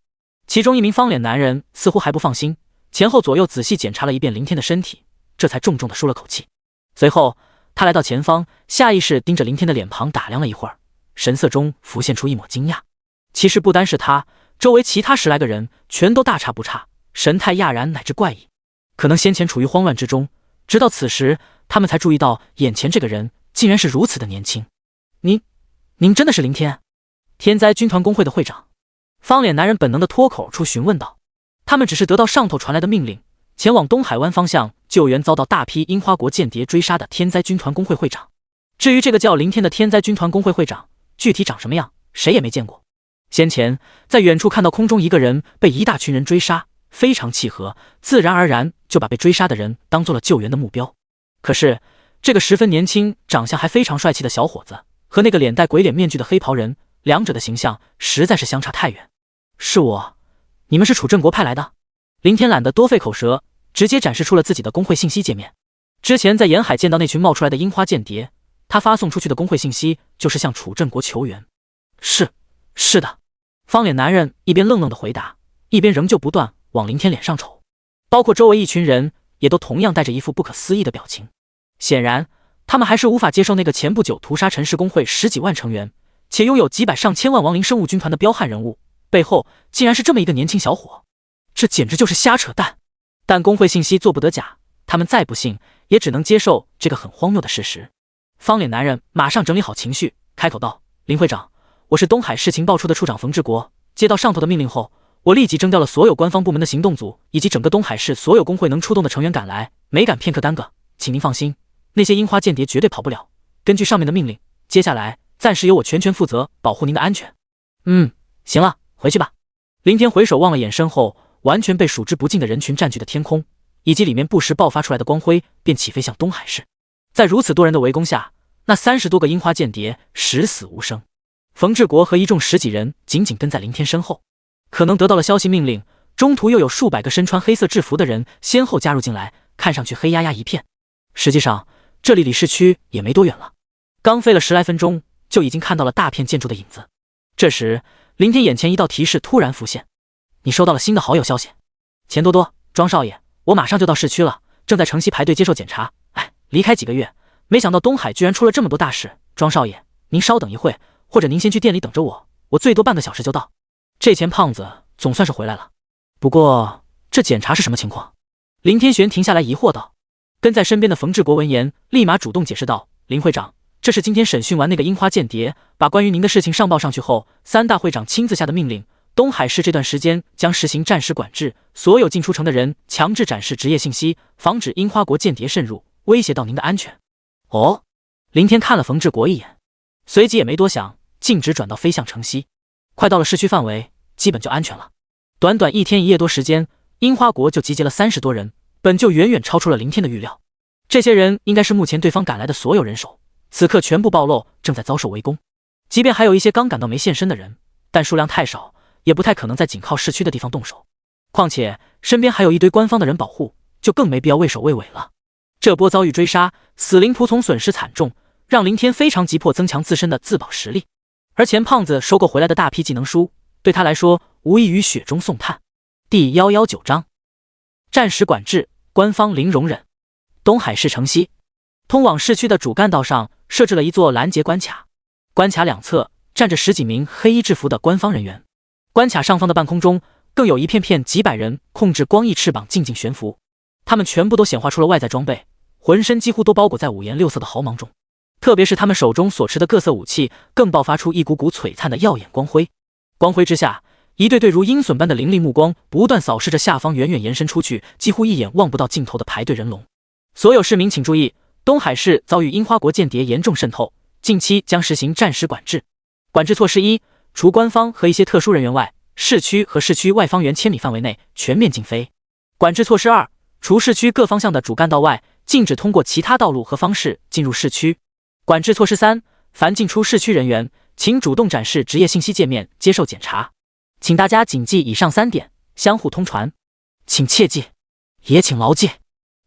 其中一名方脸男人似乎还不放心，前后左右仔细检查了一遍林天的身体，这才重重地舒了口气。随后他来到前方，下意识盯着林天的脸庞打量了一会儿，神色中浮现出一抹惊讶。其实不单是他，周围其他10来个人全都大差不差，神态讶然乃至怪异。可能先前处于慌乱之中，直到此时他们才注意到眼前这个人竟然是如此的年轻。您真的是林天？天灾军团工会的会长？方脸男人本能的脱口出询问道。他们只是得到上头传来的命令，前往东海湾方向救援遭到大批樱花国间谍追杀的天灾军团工会会长。至于这个叫林天的天灾军团工会会长，具体长什么样，谁也没见过。先前在远处看到空中一个人被一大群人追杀，非常契合，自然而然就把被追杀的人当做了救援的目标。可是这个十分年轻、长相还非常帅气的小伙子，和那个脸戴鬼脸面具的黑袍人，两者的形象实在是相差太远。是我，你们是楚镇国派来的？林天懒得多费口舌，直接展示出了自己的工会信息界面。之前在沿海见到那群冒出来的樱花间谍，他发送出去的工会信息就是向楚镇国求援。是的。方脸男人一边愣愣的回答，一边仍旧不断往林天脸上瞅，包括周围一群人也都同样带着一副不可思议的表情。显然他们还是无法接受那个前不久屠杀陈氏工会10几万成员，且拥有几百上千万亡灵生物军团的彪悍人物，背后竟然是这么一个年轻小伙。这简直就是瞎扯淡。但工会信息做不得假，他们再不信也只能接受这个很荒谬的事实。方脸男人马上整理好情绪，开口道：林会长，我是东海市情报处的处长冯志国，接到上头的命令后，我立即征调了所有官方部门的行动组以及整个东海市所有工会能出动的成员赶来，没敢片刻耽搁。请您放心，那些樱花间谍绝对跑不了。根据上面的命令，接下来暂时由我全权负责保护您的安全。行了，回去吧。林天回首望了眼身后完全被数之不尽的人群占据的天空，以及里面不时爆发出来的光辉，便起飞向东海市。在如此多人的围攻下，那30多个樱花间谍十死无生。冯志国和一众10几人紧紧跟在林天身后，可能得到了消息命令，中途又有数百个身穿黑色制服的人先后加入进来，看上去黑压压一片。实际上这里离市区也没多远了，刚飞了10来分钟，就已经看到了大片建筑的影子。这时林天眼前一道提示突然浮现：你收到了新的好友消息。钱多多，庄少爷，我马上就到市区了，正在城西排队接受检查。离开几个月，没想到东海居然出了这么多大事。庄少爷，您稍等一会，或者您先去店里等着我，我最多半个小时就到。这钱胖子总算是回来了。不过这检查是什么情况？林天玄停下来疑惑道。跟在身边的冯志国闻言，立马主动解释道：林会长，这是今天审讯完那个樱花间谍，把关于您的事情上报上去后，3大会长亲自下的命令，东海市这段时间将实行战时管制，所有进出城的人强制展示职业信息，防止樱花国间谍渗入，威胁到您的安全。哦，林天看了冯志国一眼，随即也没多想，径直转到飞向城西。快到了市区范围，基本就安全了。短短1天1夜多时间，樱花国就集结了30多人，本就远远超出了林天的预料。这些人应该是目前对方赶来的所有人手，此刻全部暴露，正在遭受围攻。即便还有一些刚赶到没现身的人，但数量太少，也不太可能在紧靠市区的地方动手。况且身边还有一堆官方的人保护，就更没必要畏首畏尾了。这波遭遇追杀，死灵仆从损失惨重，让林天非常急迫增强自身的自保实力。而钱胖子收购回来的大批技能书，对他来说无异于雪中送炭。第119章战时管制，官方零容忍。东海市城西，通往市区的主干道上设置了一座拦截关卡，关卡两侧站着10几名黑衣制服的官方人员，关卡上方的半空中更有一片片几百人控制光翼翅膀静静悬浮，他们全部都显化出了外在装备，浑身几乎都包裹在5颜6色的毫芒中，特别是他们手中所持的各色武器更爆发出一股股璀璨的耀眼光辉。光辉之下，一对对如鹰隼般的凌厉目光不断扫视着下方远远延伸出去，几乎一眼望不到尽头的排队人龙。所有市民请注意，东海市遭遇樱花国间谍严重渗透，近期将实行战时管制。管制措施1，除官方和一些特殊人员外，市区和市区外方圆1000米范围内全面禁飞。管制措施2，除市区各方向的主干道外，禁止通过其他道路和方式进入市区。管制措施3，凡进出市区人员，请主动展示职业信息界面接受检查。请大家谨记以上3点，相互通传。请切记，也请牢记，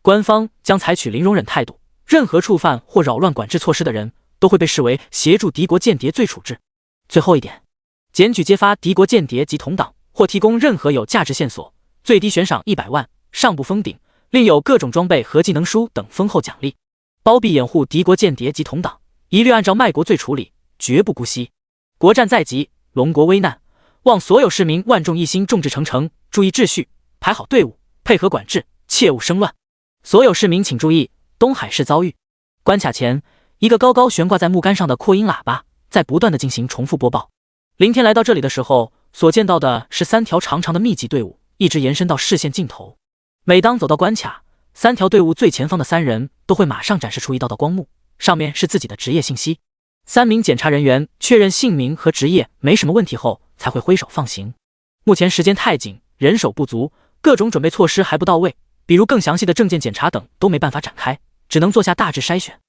官方将采取零容忍态度，任何触犯或扰乱管制措施的人都会被视为协助敌国间谍罪处置。最后一点，检举揭发敌国间谍及同党，或提供任何有价值线索，最低悬赏100万，上不封顶，另有各种装备和技能书等丰厚奖励。包庇掩护敌国间谍及同党，一律按照卖国罪处理，绝不姑息。国战在即，龙国危难，望所有市民万众一心，众志成城，注意秩序，排好队伍，配合管制，切勿生乱。所有市民请注意，东海市遭遇。关卡前，一个高高悬挂在木杆上的扩音喇叭在不断的进行重复播报。林天来到这里的时候，所见到的是3条长长的密集队伍，一直延伸到视线尽头。每当走到关卡，3条队伍最前方的3人都会马上展示出一道道光幕，上面是自己的职业信息。3名检查人员确认姓名和职业没什么问题后，才会挥手放行。目前时间太紧，人手不足，各种准备措施还不到位，比如更详细的证件检查等都没办法展开，只能做下大致筛选。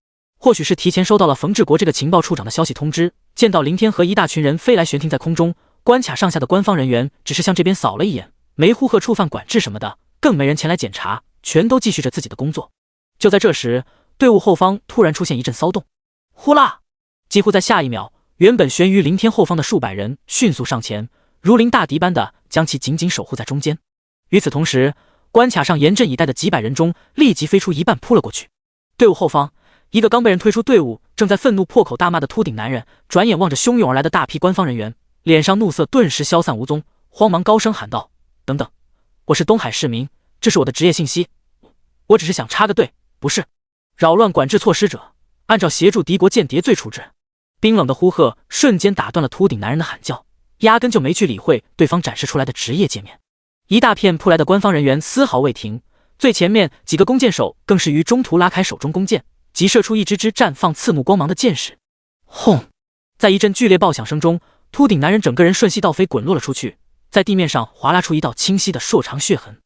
或许是提前收到了冯志国这个情报处长的消息通知，见到林天和一大群人飞来悬停在空中，关卡上下的官方人员只是向这边扫了一眼，没呼喝触犯管制什么的，更没人前来检查，全都继续着自己的工作。就在这时，队伍后方突然出现一阵骚动，呼啦！几乎在下一秒，原本悬于林天后方的数百人迅速上前，如临大敌般的将其紧紧守护在中间。与此同时，关卡上严阵以待的几百人中，立即飞出一半扑了过去。队伍后方，一个刚被人推出队伍，正在愤怒破口大骂的秃顶男人，转眼望着汹涌而来的大批官方人员，脸上怒色顿时消散无踪，慌忙高声喊道：“等等，我是东海市民，这是我的职业信息，我只是想插个队，不是扰乱管制措施者，按照协助敌国间谍罪处置。”冰冷的呼喝瞬间打断了秃顶男人的喊叫，压根就没去理会对方展示出来的职业界面。一大片扑来的官方人员丝毫未停，最前面几个弓箭手更是于中途拉开手中弓箭，急射出一支支绽放刺目光芒的箭矢。轰！在一阵剧烈爆响声中，秃顶男人整个人瞬息倒飞，滚落了出去，在地面上划拉出一道清晰的硕长血痕。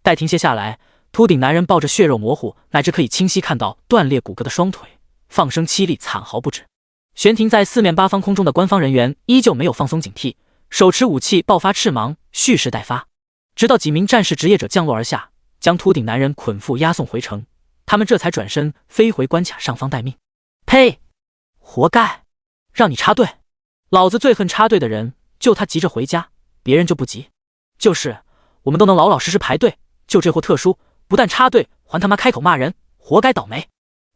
待停歇下来，秃顶男人抱着血肉模糊乃至可以清晰看到断裂骨骼的双腿，放声凄厉，惨嚎不止。悬停在四面八方空中的官方人员依旧没有放松警惕，手持武器，爆发翅芒，蓄势待发。直到几名战士职业者降落而下，将秃顶男人捆缚押送回城，他们这才转身飞回关卡上方待命。呸！活该！让你插队！老子最恨插队的人，就他急着回家，别人就不急。就是，我们都能老老实实排队，就这货特殊，不但插队，还他妈开口骂人，活该倒霉！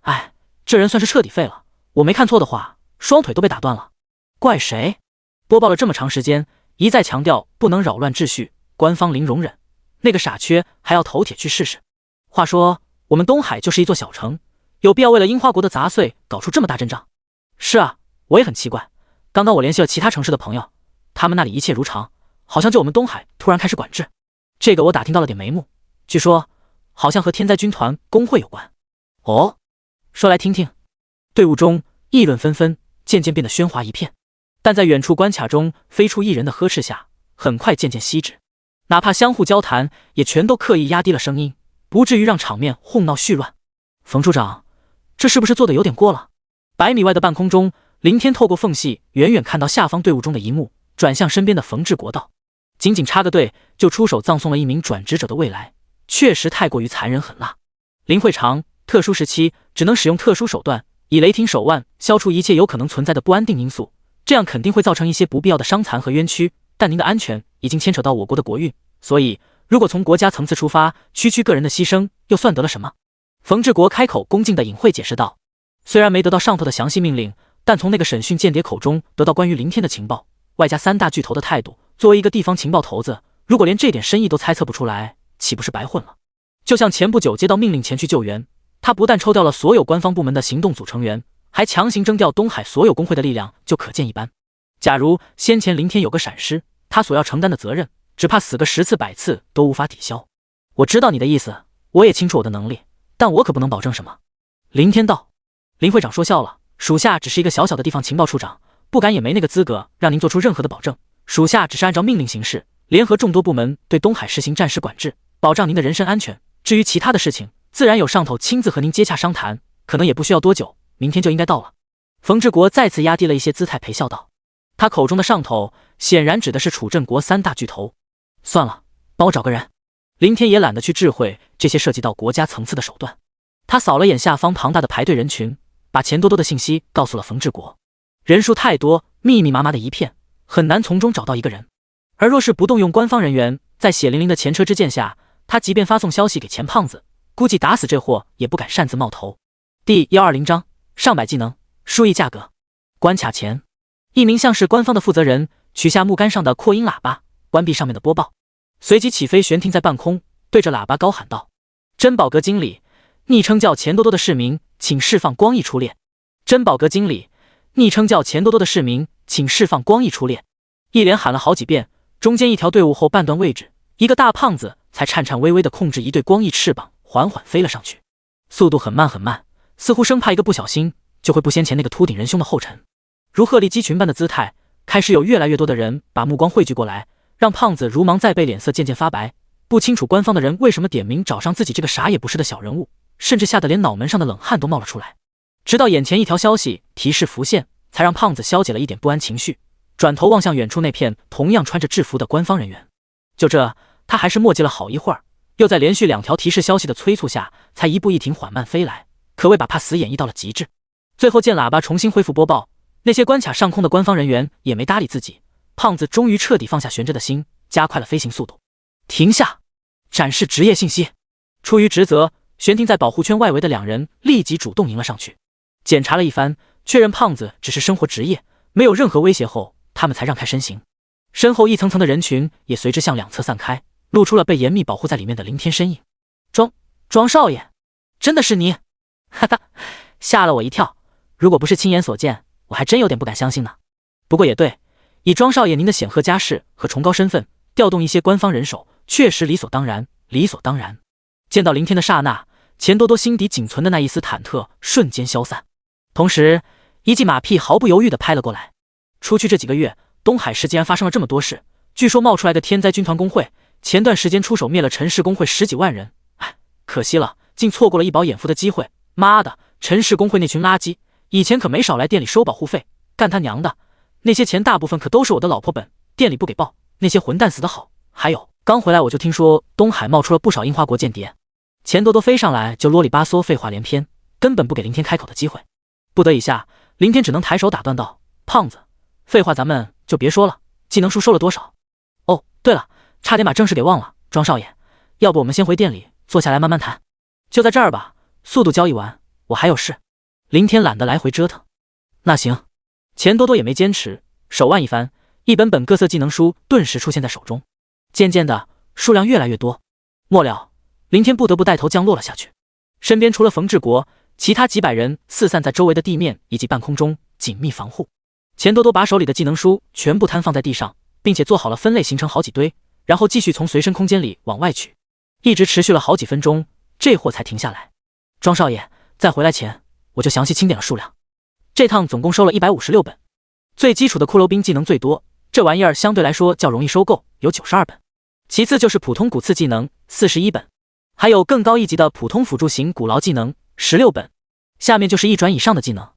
哎，这人算是彻底废了。我没看错的话，双腿都被打断了。怪谁？播报了这么长时间，一再强调不能扰乱秩序，官方零容忍，那个傻缺还要头铁去试试。话说，我们东海就是一座小城，有必要为了樱花国的杂碎搞出这么大阵仗？是啊，我也很奇怪。刚刚我联系了其他城市的朋友，他们那里一切如常，好像就我们东海突然开始管制。这个我打听到了点眉目，据说好像和天灾军团工会有关。哦，说来听听。队伍中议论纷纷，渐渐变得喧哗一片。但在远处关卡中飞出一人的呵斥下，很快渐渐息止。哪怕相互交谈，也全都刻意压低了声音，不至于让场面哄闹絮乱。冯处长，这是不是做的有点过了？100米外的半空中，林天透过缝隙远远看到下方队伍中的一幕，转向身边的冯志国道：“仅仅插个队就出手葬送了一名转职者的未来，确实太过于残忍狠辣。林会长，特殊时期只能使用特殊手段，以雷霆手腕消除一切有可能存在的不安定因素，这样肯定会造成一些不必要的伤残和冤屈，但您的安全已经牵扯到我国的国运，所以如果从国家层次出发，区个人的牺牲又算得了什么？”冯志国开口恭敬地隐晦解释道。虽然没得到上头的详细命令，但从那个审讯间谍口中得到关于林天的情报，外加3大巨头的态度，作为一个地方情报头子，如果连这点深意都猜测不出来，岂不是白混了？就像前不久接到命令前去救援，他不但抽调了所有官方部门的行动组成员，还强行征调东海所有工会的力量，就可见一斑。假如先前林天有个闪失，他所要承担的责任，只怕死个10次100次都无法抵消。我知道你的意思，我也清楚我的能力，但我可不能保证什么。林天道。林会长说笑了，属下只是一个小小的地方情报处长，不敢也没那个资格让您做出任何的保证。属下只是按照命令行事，联合众多部门对东海实行战时管制，保障您的人身安全。至于其他的事情，自然有上头亲自和您接洽商谈，可能也不需要多久，明天就应该到了。冯志国再次压低了一些姿态，陪笑道。他口中的上头显然指的是楚镇国3大巨头。算了，帮我找个人。林天也懒得去智慧这些涉及到国家层次的手段。他扫了眼下方庞大的排队人群，把钱多多的信息告诉了冯志国。人数太多，密密麻麻的一片，很难从中找到一个人。而若是不动用官方人员，在血淋淋的前车之鉴下，他即便发送消息给钱胖子，估计打死这货也不敢擅自冒头。第120章上百技能，输液价格。关卡前，一名像是官方的负责人取下木杆上的扩音喇叭，关闭上面的播报，随即起飞悬停在半空，对着喇叭高喊道：珍宝阁经理，昵称叫钱多多的市民，请释放光翼出列。珍宝阁经理，昵称叫钱多多的市民，请释放光翼出列。一连喊了好几遍，中间一条队伍后半段位置，一个大胖子才颤颤巍巍地控制一对光翼翅膀，缓缓飞了上去，速度很慢很慢，似乎生怕一个不小心就会不先前那个秃顶人兄的后尘。如鹤立鸡群般的姿态，开始有越来越多的人把目光汇聚过来，让胖子如芒在背，脸色渐渐发白。不清楚官方的人为什么点名找上自己这个啥也不是的小人物，甚至吓得连脑门上的冷汗都冒了出来。直到眼前一条消息提示浮现，才让胖子消解了一点不安情绪，转头望向远处那片同样穿着制服的官方人员。就这，他还是磨叽了好一会儿，又在连续2条提示消息的催促下，才一步一停缓慢飞来，可谓把怕死演绎到了极致。最后见喇叭重新恢复播报，那些关卡上空的官方人员也没搭理自己，胖子终于彻底放下悬着的心，加快了飞行速度。停下，展示职业信息。出于职责，悬停在保护圈外围的2人立即主动迎了上去，检查了一番，确认胖子只是生活职业，没有任何威胁后，他们才让开身形。身后一层层的人群也随之向两侧散开，露出了被严密保护在里面的林天身影。庄少爷，真的是你？哈哈，吓了我一跳，如果不是亲眼所见，我还真有点不敢相信呢。不过也对，以庄少爷您的显赫家世和崇高身份，调动一些官方人手确实理所当然，理所当然。见到林天的刹那，钱多多心底仅存的那一丝忐忑瞬间消散，同时一记马屁毫不犹豫地拍了过来。出去这几个月，东海市竟然发生了这么多事，据说冒出来的天灾军团工会，前段时间出手灭了陈氏工会10几万人，哎，可惜了，竟错过了一饱眼福的机会。妈的，陈氏工会那群垃圾，以前可没少来店里收保护费，干他娘的！那些钱大部分可都是我的老婆本，店里不给报，那些混蛋死得好。还有，刚回来我就听说东海冒出了不少樱花国间谍，钱多多飞上来就啰里巴嗦废话连篇，根本不给林天开口的机会。不得已下，林天只能抬手打断道：胖子，废话咱们就别说了，技能书收了多少？哦，对了，差点把正事给忘了，庄少爷，要不我们先回店里坐下来慢慢谈。就在这儿吧，速度交易完，我还有事。林天懒得来回折腾。那行。钱多多也没坚持，手腕一翻，一本本各色技能书顿时出现在手中，渐渐的数量越来越多。末了，林天不得不带头降落了下去，身边除了冯志国，其他几百人四散在周围的地面以及半空中，紧密防护。钱多多把手里的技能书全部摊放在地上，并且做好了分类，形成好几堆，然后继续从随身空间里往外取，一直持续了好几分钟，这货才停下来。庄少爷，在回来前我就详细清点了数量，这趟总共收了156本。最基础的骷髅兵技能最多，这玩意儿相对来说较容易收购，有92本。其次就是普通骨刺技能41本，还有更高一级的普通辅助型骨劳技能16本。下面就是1转以上的技能。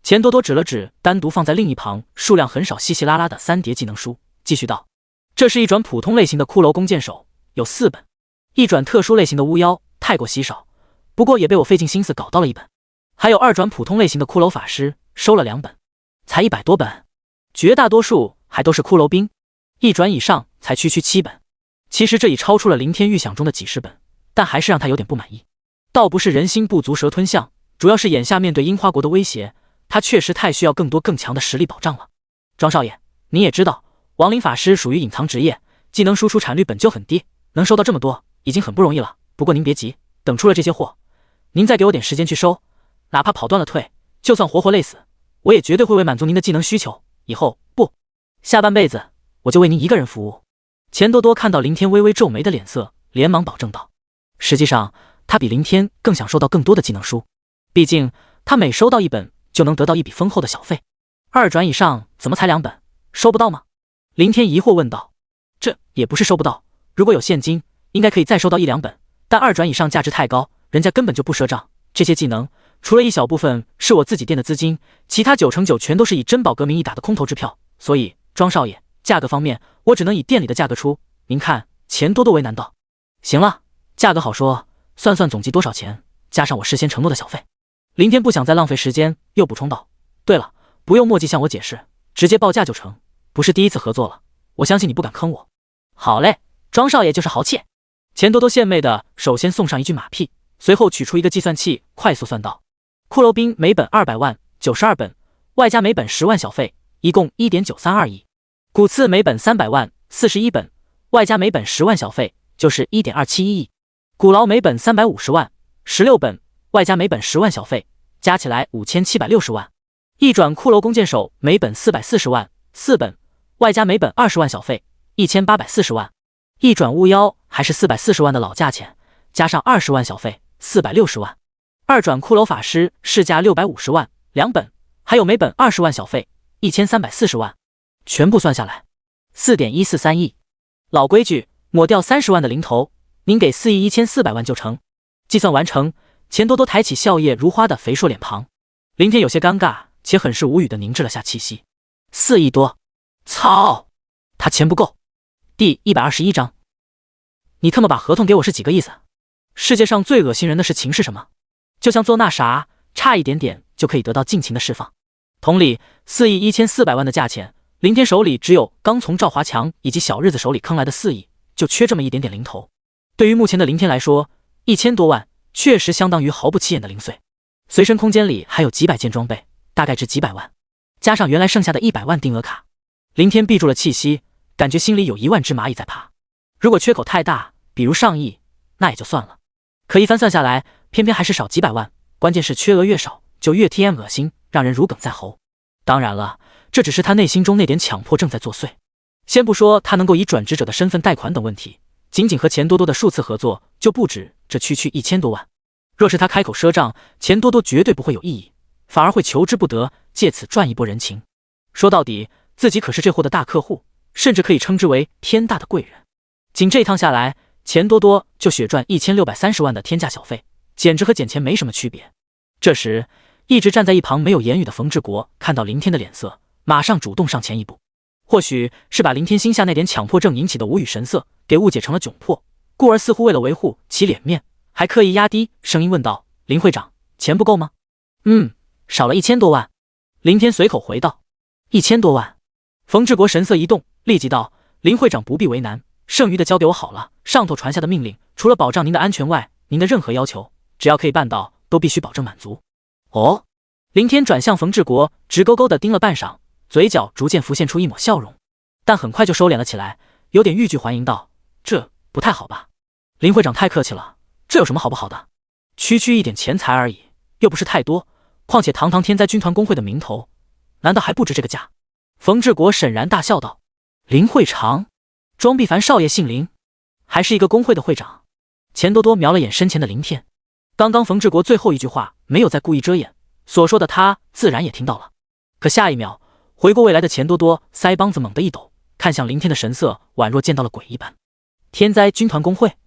钱多多指了指单独放在另一旁数量很少稀稀拉拉的3叠技能书，继续道：这是1转普通类型的骷髅弓箭手，有4本；1转特殊类型的巫妖，太过稀少，不过也被我费尽心思搞到了1本。还有2转普通类型的骷髅法师，收了2本，才100多本，绝大多数还都是骷髅兵，1转以上才区7本。其实这已超出了林天预想中的几十本，但还是让他有点不满意。倒不是人心不足蛇吞象，主要是眼下面对樱花国的威胁，他确实太需要更多更强的实力保障了。庄少爷，你也知道，亡灵法师属于隐藏职业，技能输出产率本就很低，能收到这么多已经很不容易了。不过您别急，等出了这些货，您再给我点时间去收，哪怕跑断了腿，就算活活累死，我也绝对会为满足您的技能需求，以后下半辈子我就为您一个人服务。钱多多看到林天微微皱眉的脸色，连忙保证道。实际上他比林天更想收到更多的技能书，毕竟他每收到1本就能得到一笔丰厚的小费。2转以上怎么才2本？收不到吗？林天疑惑问道。这也不是收不到，如果有现金应该可以再收到1、2本，但2转以上价值太高，人家根本就不赊账。这些技能除了一小部分是我自己店的资金，其他99%全都是以珍宝阁名义打的空头支票，所以庄少爷，价格方面我只能以店里的价格出，您看钱多多为难道？行了，价格好说，算总计多少钱，加上我事先承诺的小费。林天不想再浪费时间，又补充道：对了，不用墨迹向我解释，直接报价就成。不是第一次合作了，我相信你不敢坑我。好嘞，庄少爷就是豪气。钱多多献媚的首先送上一具马屁，随后取出一个计算器，快速算道：骷髅兵每本200万，92本，外加每本10万小费，一共 1.932亿。骨刺每本300万，41本，外加每本10万小费，就是 1.271亿。骨劳每本350万，16本，外加每本10万小费，加起来5760万。一转骷髅弓箭手每本440万，4本，外加每本20万小费，1840万。一转巫妖还是440万的老价钱，加上20万小费，460万。二转骷髅法师市价650万，2本，还有每本20万小费，1340万。全部算下来 4.143亿。老规矩，抹掉30万的零头，您给4亿1400万就成。计算完成，钱多多抬起笑靥如花的肥硕脸庞。林天有些尴尬且很是无语的凝滞了下气息。4亿多，操，他钱不够。第121章，你他妈把合同给我是几个意思？世界上最恶心人的事情是什么？就像做那啥，差一点点就可以得到尽情的释放。同理，4亿1400万的价钱，林天手里只有刚从赵华强以及小日子手里坑来的4亿，就缺这么一点点零头。对于目前的林天来说，1000多万确实相当于毫不起眼的零碎。随身空间里还有几百件装备，大概值几百万，加上原来剩下的100万定额卡，林天闭住了气息，感觉心里有1万只蚂蚁在爬。如果缺口太大，比如上亿，那也就算了，可一番算下来，偏偏还是少几百万。关键是缺额越少，就越 TM 恶心，让人如鲠在喉。当然了，这只是他内心中那点强迫症在作祟。先不说他能够以转职者的身份贷款等问题，仅仅和钱多多的数次合作就不止这区1000多万。若是他开口赊账，钱多多绝对不会有异议，反而会求之不得，借此赚一波人情。说到底，自己可是这货的大客户，甚至可以称之为天大的贵人。仅这一趟下来，钱多多就血赚1630万的天价小费，简直和捡钱没什么区别。这时，一直站在一旁没有言语的冯志国看到林天的脸色，马上主动上前一步。或许是把林天心下那点强迫症引起的无语神色给误解成了窘迫，故而似乎为了维护其脸面，还刻意压低声音问道：林会长，钱不够吗？少了1000多万。林天随口回道：1000多万。冯志国神色一动，立即道：林会长不必为难，剩余的交给我好了。上头传下的命令，除了保障您的安全外，您的任何要求，只要可以办到，都必须保证满足。哦。林天转向冯志国，直勾勾地盯了半晌，嘴角逐渐浮现出一抹笑容，但很快就收敛了起来，有点欲拒还迎道：这不太好吧？林会长太客气了，这有什么好不好的？区一点钱财而已，又不是太多，况且堂堂天灾军团工会的名头，难道还不值这个价？冯志国沈然大笑道：林会长，庄必凡少爷姓林，还是一个工会的会长。钱多多瞄了眼身前的林天，刚刚冯志国最后一句话没有再故意遮掩，所说的他自然也听到了。可下一秒，回过未来的钱多多腮帮子猛地一抖，看向林天的神色宛若见到了鬼一般。天灾军团工会，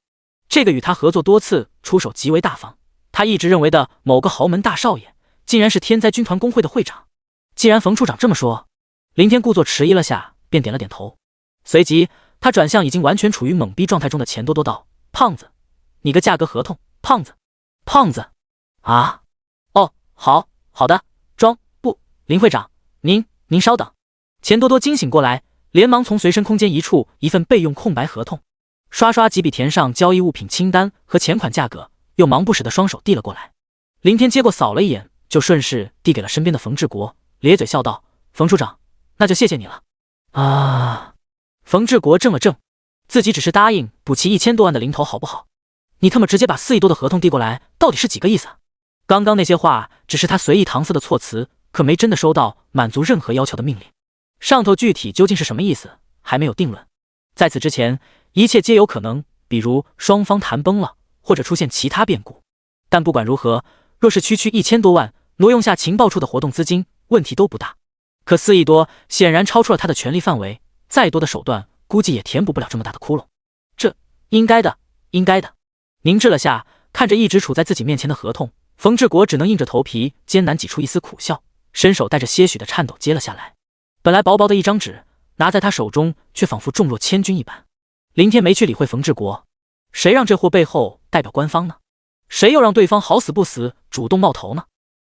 这个与他合作多次、出手极为大方，他一直认为的某个豪门大少爷，竟然是天灾军团工会的会长。既然冯处长这么说，林天故作迟疑了下，便点了点头。随即他转向已经完全处于懵逼状态中的钱多多道：胖子，你个价格合同。胖子啊，哦，好的，林会长，您稍等。钱多多惊醒过来，连忙从随身空间移出一份备用空白合同，刷刷几笔填上交易物品清单和钱款价格，又忙不使的双手递了过来。林天接过扫了一眼，就顺势递给了身边的冯志国，咧嘴笑道：冯处长，那就谢谢你了。啊！冯志国怔了怔，自己只是答应补齐1000多万的零头好不好？你他妈直接把4亿多的合同递过来，到底是几个意思？刚刚那些话只是他随意搪塞的措辞，可没真的收到满足任何要求的命令。上头具体究竟是什么意思，还没有定论。在此之前，一切皆有可能，比如双方谈崩了，或者出现其他变故。但不管如何，若是区1000多万挪用下情报处的活动资金，问题都不大。可4亿多显然超出了他的权力范围，再多的手段估计也填补不了这么大的窟窿。这应该的。凝滞了下，看着一直处在自己面前的合同，冯志国只能硬着头皮，艰难挤出一丝苦笑，伸手带着些许的颤抖接了下来。本来薄薄的一张纸，拿在他手中却仿佛重若千钧一般。林天没去理会冯志国，谁让这货背后代表官方呢？谁又让对方好死不死主动冒头呢？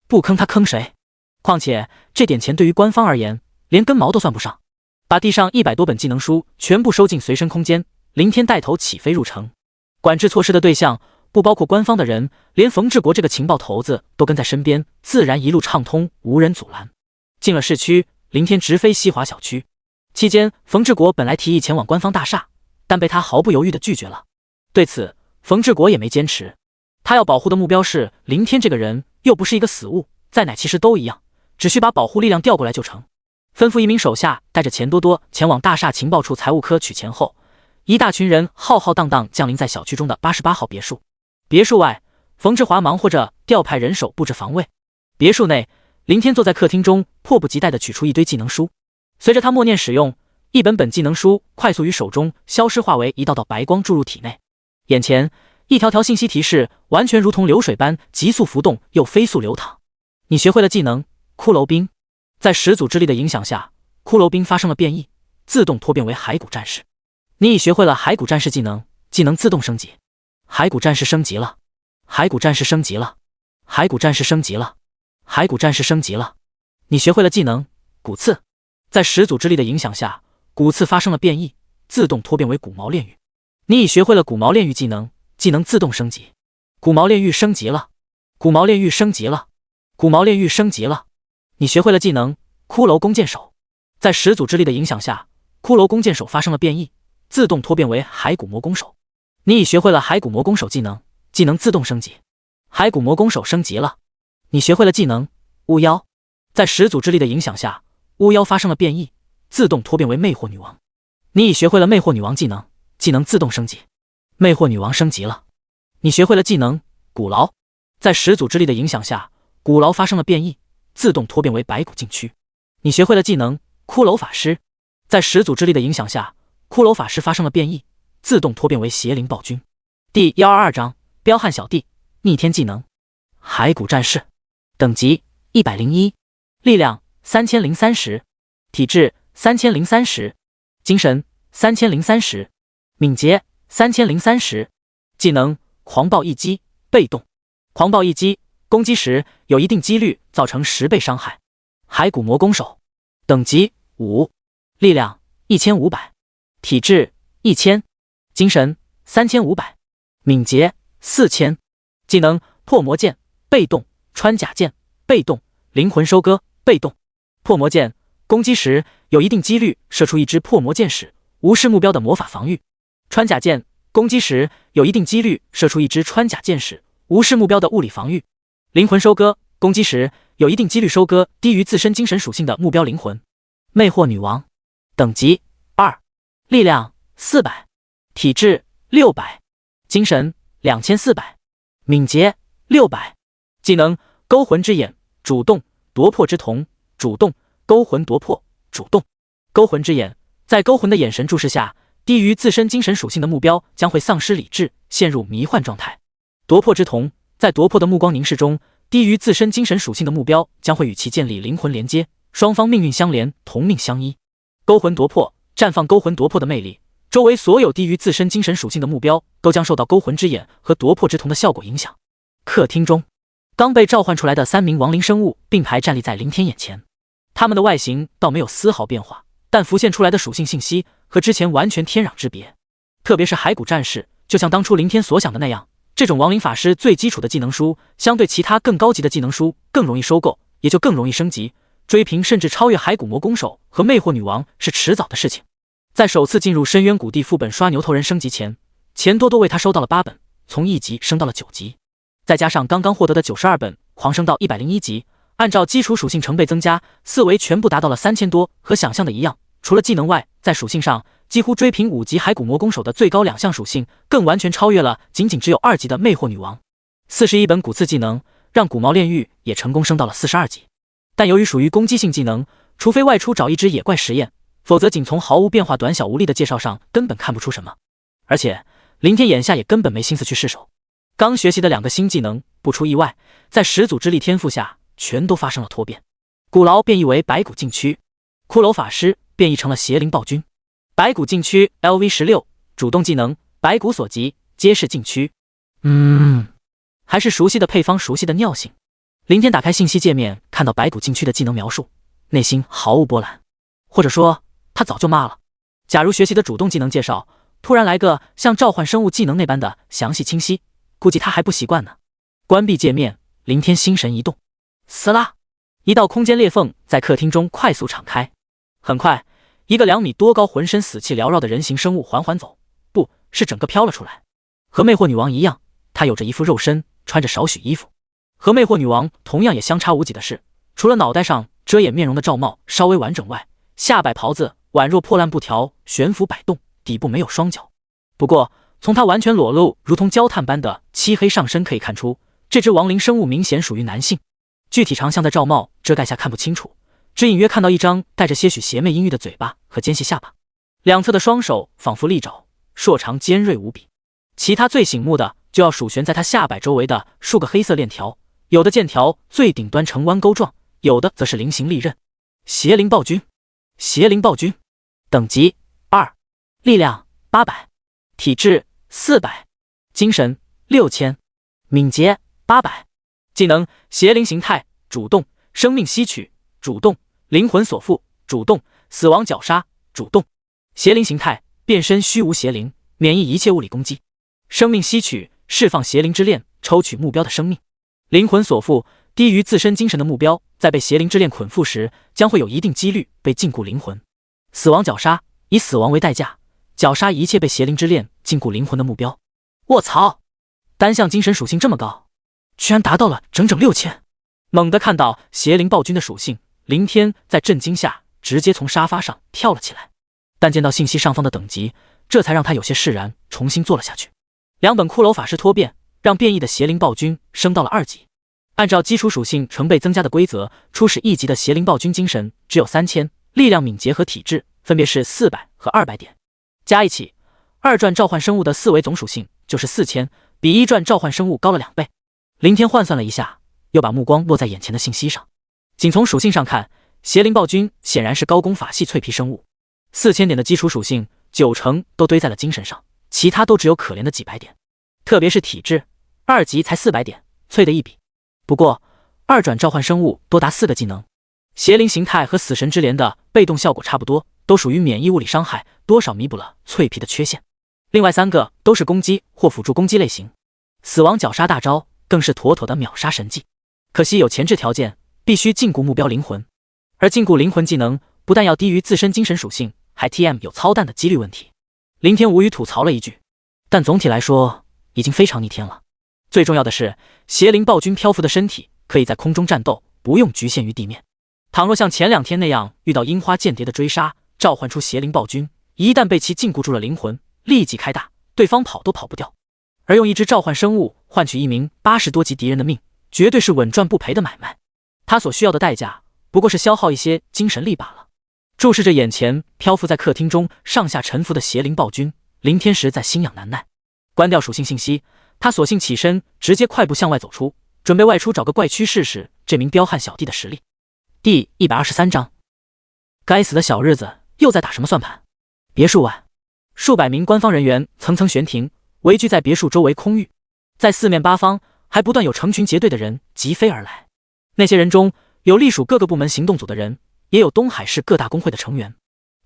不坑他坑谁？况且这点钱对于官方而言，连根毛都算不上。把地上100多本技能书全部收进随身空间，林天带头起飞入城。管制措施的对象不包括官方的人，连冯志国这个情报头子都跟在身边，自然一路畅通，无人阻拦。进了市区，林天直飞西华小区。期间，冯志国本来提议前往官方大厦，但被他毫不犹豫地拒绝了。对此，冯志国也没坚持，他要保护的目标是林天这个人，又不是一个死物，在哪其实都一样，只需把保护力量调过来就成。吩咐一名手下带着钱多多前往大厦情报处财务科取钱后，一大群人浩浩荡荡降临在小区中的88号别墅。别墅外，冯志华忙活着调派人手布置防卫。别墅内，林天坐在客厅中，迫不及待地取出一堆技能书。随着他默念使用，一本本技能书快速于手中消失，化为一道道白光注入体内。眼前一条条信息提示完全如同流水般急速浮动又飞速流淌。你学会了技能骷髅兵，在始祖之力的影响下，骷髅兵发生了变异，自动脱变为骸骨战士。你已学会了骸骨战士技能，技能自动升级。骸骨战士升级了，骸骨战士升级了，骸骨战士升级了，骸骨战士升级了。你学会了技能骨刺，在始祖之力的影响下，骨刺发生了变异，自动脱变为骨毛炼狱。你已学会了骨毛炼狱技能，技能自动升级。骨毛炼狱升级了，骨毛炼狱升级了，骨毛炼狱升级了。你学会了技能骷髅弓箭手，在始祖之力的影响下，骷髅弓箭手发生了变异，自动脱变为骸骨魔弓手。你已学会了骸骨魔弓手技能，技能自动升级。骸骨魔弓手升级了。你学会了技能巫妖，在始祖之力的影响下，巫妖发生了变异，自动脱变为魅惑女王。你已学会了魅惑女王技能，技能自动升级。魅惑女王升级了。你学会了技能骨牢，在始祖之力的影响下，骨牢发生了变异，自动脱变为白骨禁区。你学会了技能骷髅法师，在始祖之力的影响下，骷髅法师发生了变异，自动脱变为邪灵暴君。第122章彪悍小弟逆天技能骸骨战士，等级101，力量3030，体质3030，精神3030，敏捷3030，技能狂暴一击被动。狂暴一击攻击时有一定几率造成10倍伤害。骸骨魔弓手，等级5，力量1500，体质1000，精神3500，敏捷4000，技能破魔剑被动，穿甲剑被动，灵魂收割被动。破魔剑攻击时有一定几率射出一支破魔剑矢，无视目标的魔法防御。穿甲剑攻击时有一定几率射出一支穿甲剑矢，无视目标的物理防御。灵魂收割攻击时有一定几率收割低于自身精神属性的目标灵魂。魅惑女王，等级2，力量400，体质600，精神2400，敏捷600，技能勾魂之眼主动，夺魄之瞳主动，勾魂夺魄主动。勾魂之眼在勾魂的眼神注视下，低于自身精神属性的目标将会丧失理智，陷入迷幻状态。夺魄之瞳在夺魄的目光凝视中，低于自身精神属性的目标将会与其建立灵魂连接，双方命运相连，同命相依。勾魂夺魄绽放勾魂夺魄的魅力，周围所有低于自身精神属性的目标都将受到勾魂之眼和夺魄之瞳的效果影响。客厅中，刚被召唤出来的3名亡灵生物并排站立在林天眼前，他们的外形倒没有丝毫变化，但浮现出来的属性信息和之前完全天壤之别。特别是骸骨战士，就像当初林天所想的那样，这种亡灵法师最基础的技能书，相对其他更高级的技能书更容易收购，也就更容易升级，追平甚至超越骸骨魔弓手和魅惑女王是迟早的事情。在首次进入深渊谷地副本刷牛头人升级前，钱多多为他收到了8本，从1级升到了9级，再加上刚刚获得的92本，狂升到101级。按照基础属性成倍增加，4维全部达到了3000多，和想象的一样。除了技能外，在属性上几乎追平5级骸骨魔弓手的最高2项属性，更完全超越了仅仅只有2级的魅惑女王。41本骨刺技能让骨毛炼狱也成功升到了42级，但由于属于攻击性技能，除非外出找一只野怪实验，否则仅从毫无变化短小无力的介绍上根本看不出什么。而且林天眼下也根本没心思去试手，刚学习的2个新技能不出意外，在始祖之力天赋下全都发生了脱变。骨牢变异为白骨禁区，骷髅法师变异成了邪灵暴君。白骨禁区 LV16 主动技能白骨所及，皆是禁区。还是熟悉的配方，熟悉的尿性。林天打开信息界面，看到白骨禁区的技能描述，内心毫无波澜。或者说，他早就骂了。假如学习的主动技能介绍突然来个像召唤生物技能那般的详细清晰，估计他还不习惯呢。关闭界面，林天心神一动，撕拉，一道空间裂缝在客厅中快速敞开。很快，一个2米多高、浑身死气缭绕的人形生物缓缓走，不是整个飘了出来。和魅惑女王一样，她有着一副肉身，穿着少许衣服。和魅惑女王同样也相差无几的是，除了脑袋上遮掩面容的罩帽稍微完整外，下摆袍子宛若破烂布条悬浮摆动，底部没有双脚。不过从她完全裸露如同焦炭般的漆黑上身可以看出，这只亡灵生物明显属于男性。具体长相在罩帽遮盖下看不清楚，只隐约看到一张带着些许邪魅阴郁的嘴巴和尖细下巴，两侧的双手仿佛利爪，硕长尖锐无比。其他最醒目的就要数悬在他下摆周围的数个黑色链条，有的剑条最顶端呈弯钩状，有的则是菱形利刃。邪灵暴君，邪灵暴君，等级2，力量800，体质400，精神6000，敏捷800。技能：邪灵形态，主动；生命吸取，主动；灵魂锁缚，主动；死亡绞杀，主动。邪灵形态，变身虚无邪灵，免疫一切物理攻击。生命吸取，释放邪灵之链，抽取目标的生命。灵魂锁缚，低于自身精神的目标，在被邪灵之链捆缚时，将会有一定几率被禁锢灵魂。死亡绞杀，以死亡为代价，绞杀一切被邪灵之链禁锢灵魂的目标。卧槽，单项精神属性这么高，居然达到了整整6000！猛地看到邪灵暴君的属性，林天在震惊下直接从沙发上跳了起来。但见到信息上方的等级，这才让他有些释然，重新坐了下去。2本骷髅法师脱变，让变异的邪灵暴君升到了2级。按照基础属性成倍增加的规则，初始1级的邪灵暴君精神只有3000，力量、敏捷和体质分别是400和200点，加一起，2传召唤生物的4维总属性就是4000，比1传召唤生物高了2倍。林天换算了一下，又把目光落在眼前的信息上。仅从属性上看，邪灵暴君显然是高攻法系脆皮生物，4000点的基础属性90%都堆在了精神上，其他都只有可怜的几百点。特别是体质，2级才400点，脆的一笔。不过2转召唤生物多达4个技能，邪灵形态和死神之镰的被动效果差不多，都属于免疫物理伤害，多少弥补了脆皮的缺陷。另外3个都是攻击或辅助攻击类型，死亡绞杀大招更是妥妥的秒杀神技。可惜有前置条件，必须禁锢目标灵魂，而禁锢灵魂技能不但要低于自身精神属性，还 TM 有操蛋的几率问题。林天无语吐槽了一句，但总体来说已经非常逆天了。最重要的是，邪灵暴君漂浮的身体可以在空中战斗，不用局限于地面。倘若像前2天那样遇到樱花间谍的追杀，召唤出邪灵暴君，一旦被其禁锢住了灵魂，立即开大，对方跑都跑不掉。而用一只召唤生物换取一名80多级敌人的命，绝对是稳赚不赔的买卖。他所需要的代价不过是消耗一些精神力罢了。注视着眼前漂浮在客厅中上下沉浮的邪灵暴君，林天实在心痒难耐。关掉属性信息，他索性起身，直接快步向外走出，准备外出找个怪区试试这名彪悍小弟的实力。第123章，该死的小日子又在打什么算盘？别墅外，数百名官方人员层层悬停，围聚在别墅周围空域，在四面八方还不断有成群结队的人疾飞而来。那些人中有隶属各个部门行动组的人，也有东海市各大工会的成员。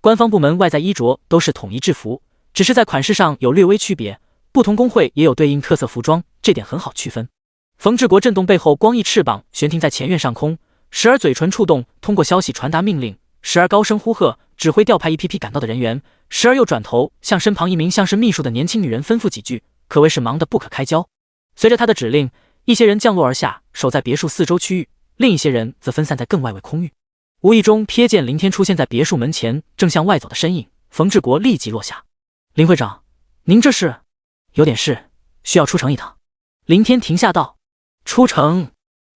官方部门外在衣着都是统一制服，只是在款式上有略微区别，不同工会也有对应特色服装，这点很好区分。冯志国震动背后光翼翅膀悬停在前院上空，时而嘴唇触动通过消息传达命令，时而高声呼喝指挥调派一批批赶到的人员，时而又转头向身旁一名像是秘书的年轻女人吩咐几句，可谓是忙得不可开交。随着他的指令，一些人降落而下，守在别墅四周区域，另一些人则分散在更外围空域。无意中瞥见林天出现在别墅门前，正向外走的身影，冯志国立即落下。林会长，您这是？有点事，需要出城一趟。林天停下道。出城？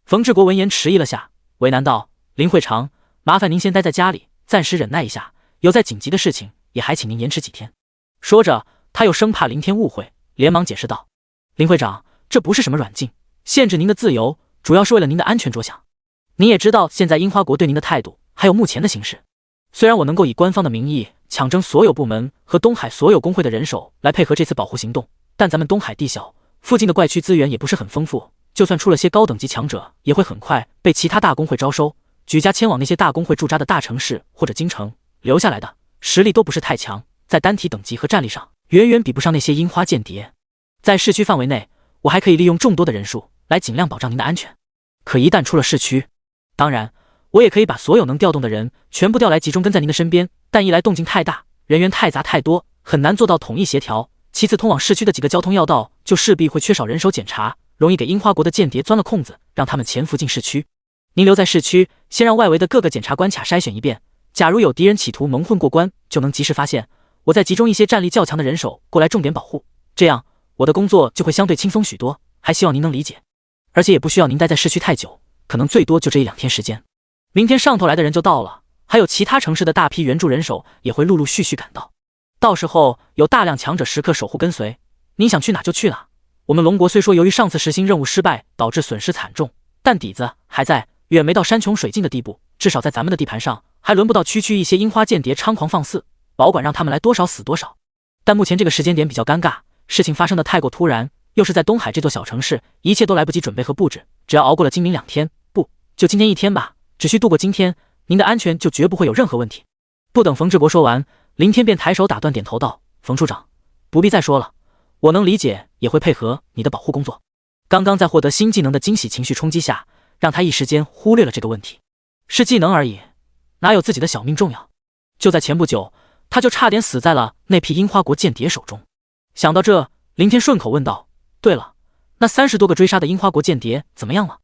冯志国闻言迟疑了下，为难道：林会长，麻烦您先待在家里，暂时忍耐一下，有再紧急的事情，也还请您延迟几天。说着，他又生怕林天误会，连忙解释道：林会长，这不是什么软禁，限制您的自由，主要是为了您的安全着想。您也知道现在樱花国对您的态度，还有目前的形势。虽然我能够以官方的名义抢征所有部门和东海所有工会的人手来配合这次保护行动，但咱们东海地小，附近的怪区资源也不是很丰富，就算出了些高等级强者，也会很快被其他大公会招收，举家迁往那些大公会驻扎的大城市或者京城，留下来的实力都不是太强，在单体等级和战力上远远比不上那些樱花间谍。在市区范围内，我还可以利用众多的人数来尽量保障您的安全。可一旦出了市区，当然我也可以把所有能调动的人全部调来，集中跟在您的身边，但一来动静太大，人员太杂太多，很难做到统一协调。其次，通往市区的几个交通要道就势必会缺少人手检查，容易给樱花国的间谍钻了空子，让他们潜伏进市区。您留在市区，先让外围的各个检查关卡筛选一遍，假如有敌人企图蒙混过关，就能及时发现，我再集中一些战力较强的人手过来重点保护，这样我的工作就会相对轻松许多，还希望您能理解。而且也不需要您待在市区太久，可能最多就这1-2天时间。明天上头来的人就到了，还有其他城市的大批援助人手也会陆陆续续赶到，到时候有大量强者时刻守护跟随，您想去哪就去哪。我们龙国虽说由于上次实行任务失败导致损失惨重，但底子还在，远没到山穷水尽的地步，至少在咱们的地盘上还轮不到区区一些樱花间谍猖狂放肆，保管让他们来多少死多少。但目前这个时间点比较尴尬，事情发生的太过突然，又是在东海这座小城市，一切都来不及准备和布置，只要熬过了今明2天，不，就今天1天吧，只需度过今天，您的安全就绝不会有任何问题。不等冯志国说完，林天便抬手打断点头道：冯处长，不必再说了，我能理解，也会配合你的保护工作。刚刚在获得新技能的惊喜情绪冲击下，让他一时间忽略了这个问题。是技能而已，哪有自己的小命重要？就在前不久，他就差点死在了那批樱花国间谍手中。想到这，林天顺口问道：对了，那30多个追杀的樱花国间谍怎么样了？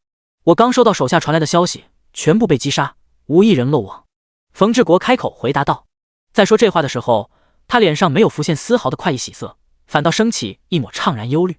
我刚收到手下传来的消息，全部被击杀，无一人漏网。冯志国开口回答道。在说这话的时候，他脸上没有浮现丝毫的快意喜色，反倒升起一抹怅然忧虑。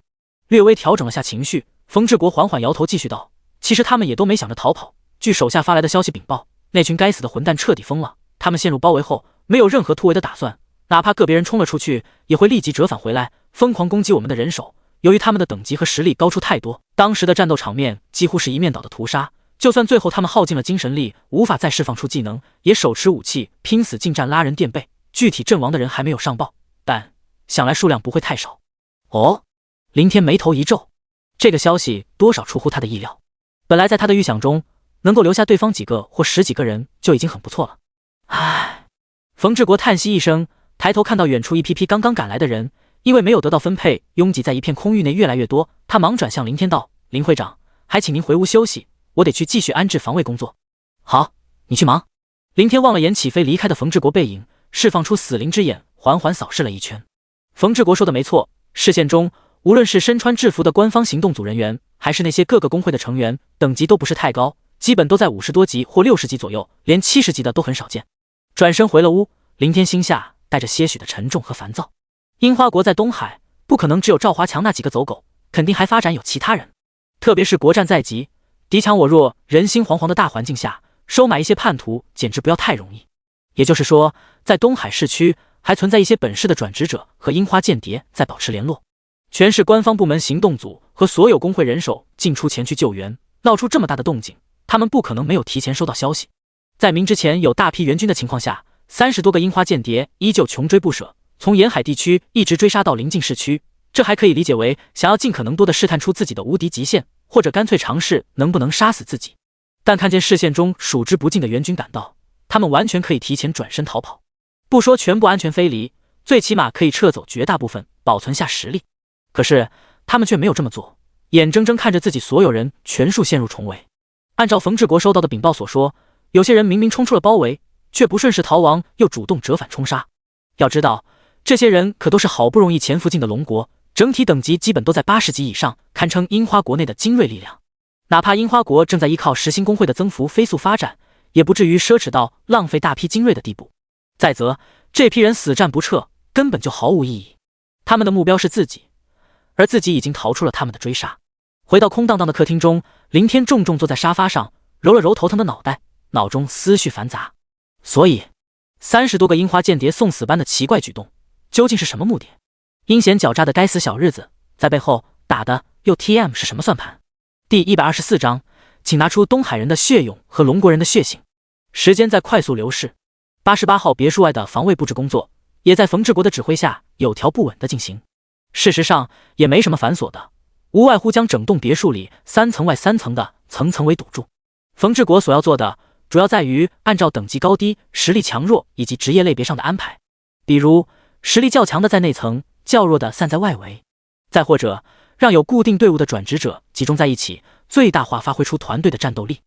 略微调整了下情绪，冯志国缓缓摇头继续道：其实他们也都没想着逃跑，据手下发来的消息禀报，那群该死的混蛋彻底疯了，他们陷入包围后没有任何突围的打算，哪怕个别人冲了出去，也会立即折返回来，疯狂攻击我们的人手。由于他们的等级和实力高出太多，当时的战斗场面几乎是一面倒的屠杀，就算最后他们耗尽了精神力，无法再释放出技能，也手持武器拼死近战拉人垫背。具体阵亡的人还没有上报，但想来数量不会太少。哦，林天眉头一皱，这个消息多少出乎他的意料。本来在他的预想中，能够留下对方几个或10几个人就已经很不错了。唉，冯志国叹息一声，抬头看到远处一批批刚刚赶来的人，因为没有得到分配，拥挤在一片空域内越来越多。他忙转向林天道：林会长，还请您回屋休息，我得去继续安置防卫工作。好，你去忙。林天望了眼起飞离开的冯志国背影，释放出死灵之眼，缓缓扫视了一圈。冯志国说的没错，视线中无论是身穿制服的官方行动组人员，还是那些各个工会的成员，等级都不是太高，基本都在50多级或60级左右，连70级的都很少见。转身回了屋，林天心下带着些许的沉重和烦躁。樱花国在东海，不可能只有赵华强那几个走狗，肯定还发展有其他人。特别是国战在即，敌强我弱，人心惶惶的大环境下，收买一些叛徒简直不要太容易。也就是说，在东海市区还存在一些本市的转职者和樱花间谍在保持联络。全市官方部门行动组和所有工会人手进出前去救援，闹出这么大的动静，他们不可能没有提前收到消息。在明之前有大批援军的情况下，30多个樱花间谍依旧穷追不舍，从沿海地区一直追杀到临近市区。这还可以理解为想要尽可能多的试探出自己的无敌极限，或者干脆尝试能不能杀死自己。但看见视线中数之不尽的援军赶到，他们完全可以提前转身逃跑，不说全部安全飞离，最起码可以撤走绝大部分，保存下实力。可是他们却没有这么做，眼睁睁看着自己所有人全数陷入重围。按照冯志国收到的禀报所说，有些人明明冲出了包围，却不顺势逃亡，又主动折返冲杀。要知道，这些人可都是好不容易潜伏进的龙国，整体等级基本都在80级以上，堪称樱花国内的精锐力量。哪怕樱花国正在依靠实心工会的增幅飞速发展，也不至于奢侈到浪费大批精锐的地步。再则，这批人死战不撤，根本就毫无意义。他们的目标是自己，而自己已经逃出了他们的追杀。回到空荡荡的客厅中，林天重重坐在沙发上，揉了揉头疼的脑袋，脑中思绪繁杂。所以30多个樱花间谍送死般的奇怪举动，究竟是什么目的？阴险狡诈的该死小日子，在背后打的又 TM 是什么算盘？第124章，请拿出东海人的血勇和龙国人的血性。时间在快速流逝，88号别墅外的防卫布置工作也在冯志国的指挥下有条不紊地进行。事实上也没什么繁琐的，无外乎将整栋别墅里3层外3层的层层围堵住。冯治国所要做的，主要在于按照等级高低、实力强弱以及职业类别上的安排，比如实力较强的在内层，较弱的散在外围，再或者让有固定队伍的转职者集中在一起，最大化发挥出团队的战斗力。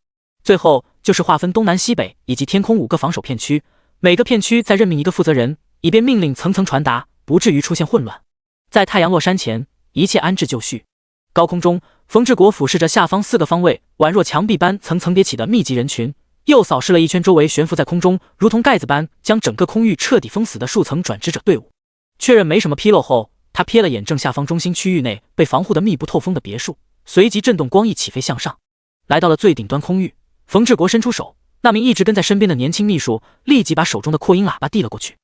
最后就是划分东南西北以及天空5个防守片区，每个片区再任命一个负责人，以便命令层层传达，不至于出现混乱。在太阳落山前，一切安置就绪。高空中，冯治国俯视着下方4个方位宛若墙壁般层层叠起的密集人群，又扫视了一圈周围悬浮在空中如同盖子般将整个空域彻底封死的数层转职者队伍，确认没什么纰漏后，他瞥了眼正下方中心区域内被防护的密不透风的别墅，随即震动光翼起飞向上，来到了最顶端空域。冯治国伸出手，那名一直跟在身边的年轻秘书立即把手中的扩音喇叭递了过去。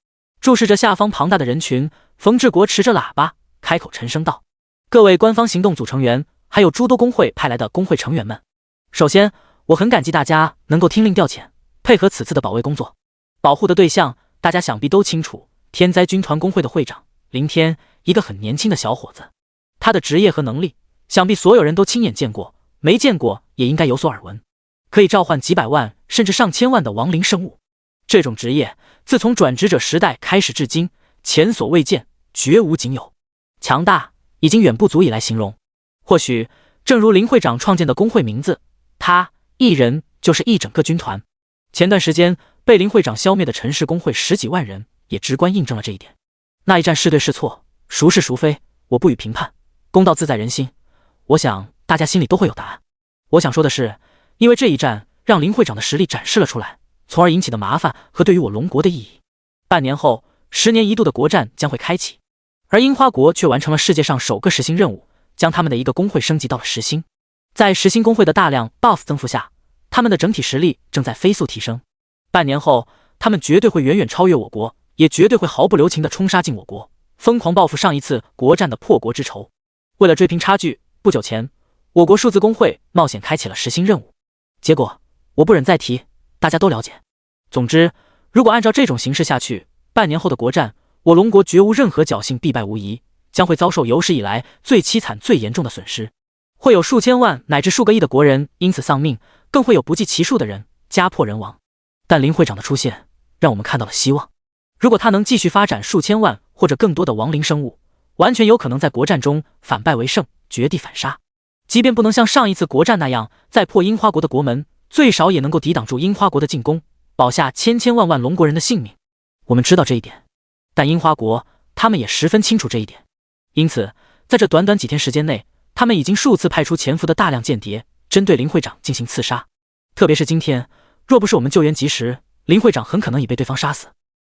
注视着下方庞大的人群，冯治国持着喇叭开口沉声道：“各位官方行动组成员，还有诸多工会派来的工会成员们，首先我很感激大家能够听令调遣，配合此次的保卫工作。保护的对象大家想必都清楚，天灾军团工会的会长林天，一个很年轻的小伙子。他的职业和能力想必所有人都亲眼见过，没见过也应该有所耳闻，可以召唤几百万甚至上千万的亡灵生物。这种职业自从转职者时代开始至今，前所未见，绝无仅有，强大已经远不足以来形容。或许正如林会长创建的工会名字，他一人就是一整个军团。前段时间被林会长消灭的陈氏工会10几万人，也直观印证了这一点。那一战是对是错，孰是孰非，我不予评判，公道自在人心。我想大家心里都会有答案。我想说的是，因为这一战让林会长的实力展示了出来，从而引起的麻烦和对于我龙国的意义。半年后，10年一度的国战将会开启，而樱花国却完成了世界上首个实星任务，将他们的一个工会升级到了10星。在10星工会的大量 buff 增幅下，他们的整体实力正在飞速提升。半年后，他们绝对会远远超越我国，也绝对会毫不留情地冲杀进我国，疯狂报复上一次国战的破国之仇。为了追平差距，不久前，我国数字工会冒险开启了10星任务。结果我不忍再提，大家都了解。总之，如果按照这种形势下去，半年后的国战，我龙国绝无任何侥幸必败无疑，将会遭受有史以来最凄惨最严重的损失，会有数千万乃至数个亿的国人因此丧命，更会有不计其数的人家破人亡。但林会长的出现让我们看到了希望，如果他能继续发展数千万或者更多的亡灵生物，完全有可能在国战中反败为胜，绝地反杀。即便不能像上一次国战那样再破樱花国的国门，最少也能够抵挡住樱花国的进攻，保下千千万万龙国人的性命。我们知道这一点，但樱花国他们也十分清楚这一点。因此在这短短几天时间内，他们已经数次派出潜伏的大量间谍，针对林会长进行刺杀。特别是今天，若不是我们救援及时，林会长很可能已被对方杀死。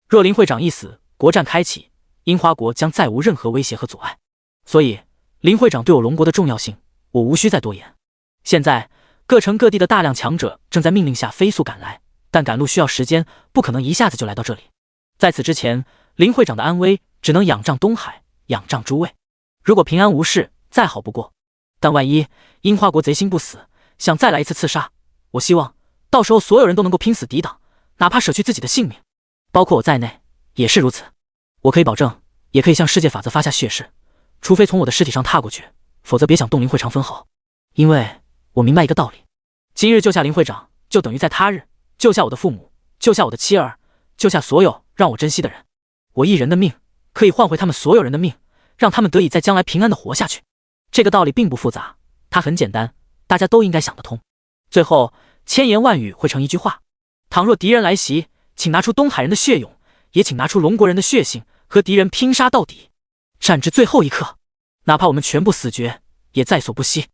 若林会长一死，国战开启，樱花国将再无任何威胁和阻碍。所以林会长对我龙国的重要性，我无需再多言。现在各城各地的大量强者正在命令下飞速赶来，但赶路需要时间，不可能一下子就来到这里。在此之前，林会长的安危只能仰仗东海，仰仗诸位。如果平安无事，再好不过。但万一樱花国贼心不死，想再来一次刺杀，我希望到时候所有人都能够拼死抵挡，哪怕舍去自己的性命，包括我在内也是如此。我可以保证，也可以向世界法则发下血誓，除非从我的尸体上踏过去，否则别想动林会长分毫。因为我明白一个道理，今日救下林会长，就等于在他日救下我的父母，救下我的妻儿，救下所有让我珍惜的人。我一人的命可以换回他们所有人的命，让他们得以在将来平安的活下去。这个道理并不复杂，它很简单，大家都应该想得通。最后千言万语汇成一句话：倘若敌人来袭，请拿出东海人的血勇，也请拿出龙国人的血性，和敌人拼杀到底，战至最后一刻，哪怕我们全部死绝，也在所不惜。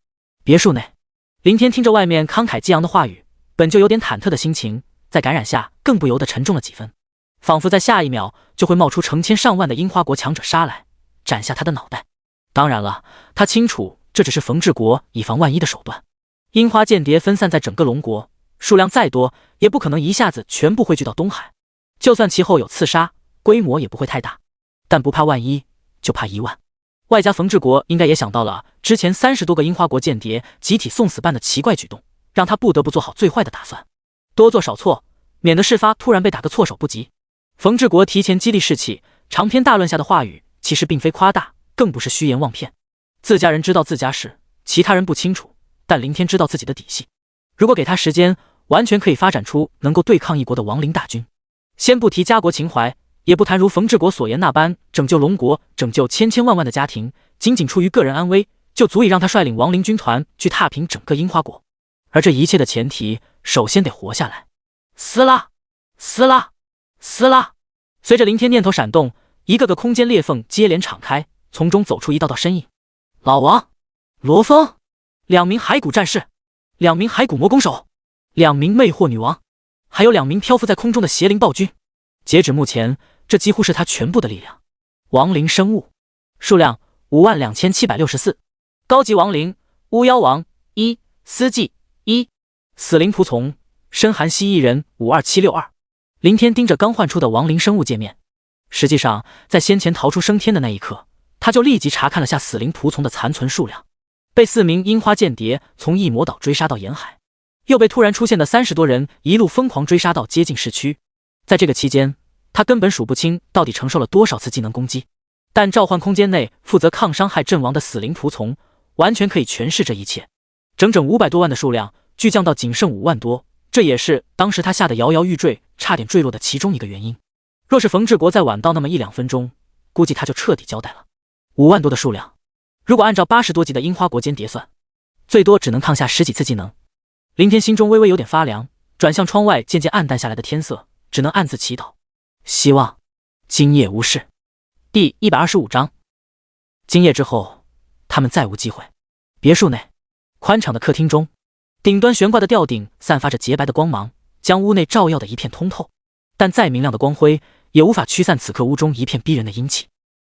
别墅内，林天听着外面慷慨激昂的话语，本就有点忐忑的心情，在感染下更不由得沉重了几分，仿佛在下一秒就会冒出成千上万的樱花国强者杀来，斩下他的脑袋。当然了，他清楚这只是冯治国以防万一的手段。樱花间谍分散在整个龙国，数量再多，也不可能一下子全部汇聚到东海。就算其后有刺杀，规模也不会太大。但不怕万一，就怕1万。外加冯治国应该也想到了之前30多个樱花国间谍集体送死般的奇怪举动，让他不得不做好最坏的打算，多做少错，免得事发突然被打个措手不及。冯治国提前激励士气，长篇大论下的话语其实并非夸大，更不是虚言妄骗。自家人知道自家事，其他人不清楚，但林天知道自己的底细。如果给他时间，完全可以发展出能够对抗一国的亡灵大军。先不提家国情怀，也不谈如冯志国所言那般拯救龙国、拯救千千万万的家庭，仅仅出于个人安危，就足以让他率领亡灵军团去踏平整个樱花国。而这一切的前提，首先得活下来。撕拉，撕拉，撕拉！随着林天念头闪动，一个个空间裂缝接连敞开，从中走出一道道身影。老王，罗峰，2名骸骨战士，2名骸骨魔攻手，2名魅惑女王，还有2名漂浮在空中的邪灵暴君。截止目前，这几乎是他全部的力量。亡灵生物数量52764，高级亡灵巫妖王1，司祭1，死灵仆从深寒蜥蜴人52762。林天盯着刚换出的亡灵生物界面，实际上在先前逃出升天的那一刻，他就立即查看了下死灵仆从的残存数量。被4名樱花间谍从异魔岛追杀到沿海，又被突然出现的30多人一路疯狂追杀到接近市区。在这个期间，他根本数不清到底承受了多少次技能攻击，但召唤空间内负责抗伤害阵亡的死灵仆从完全可以诠释这一切。整整500多万的数量巨降到仅剩5万多，这也是当时他吓得摇摇欲坠，差点坠落的其中一个原因。若是冯志国再晚到那么1-2分钟，估计他就彻底交代了。5万多的数量，如果按照80多级的樱花国间谍算，最多只能抗下10几次技能。林天心中微微有点发凉，转向窗外渐渐暗淡下来的天色，只能暗自祈祷，希望今夜无事。第125章，今夜之后，他们再无机会。别墅内，宽敞的客厅中，顶端悬挂的吊顶散发着洁白的光芒，将屋内照耀得一片通透。但再明亮的光辉，也无法驱散此刻屋中一片逼人的阴气。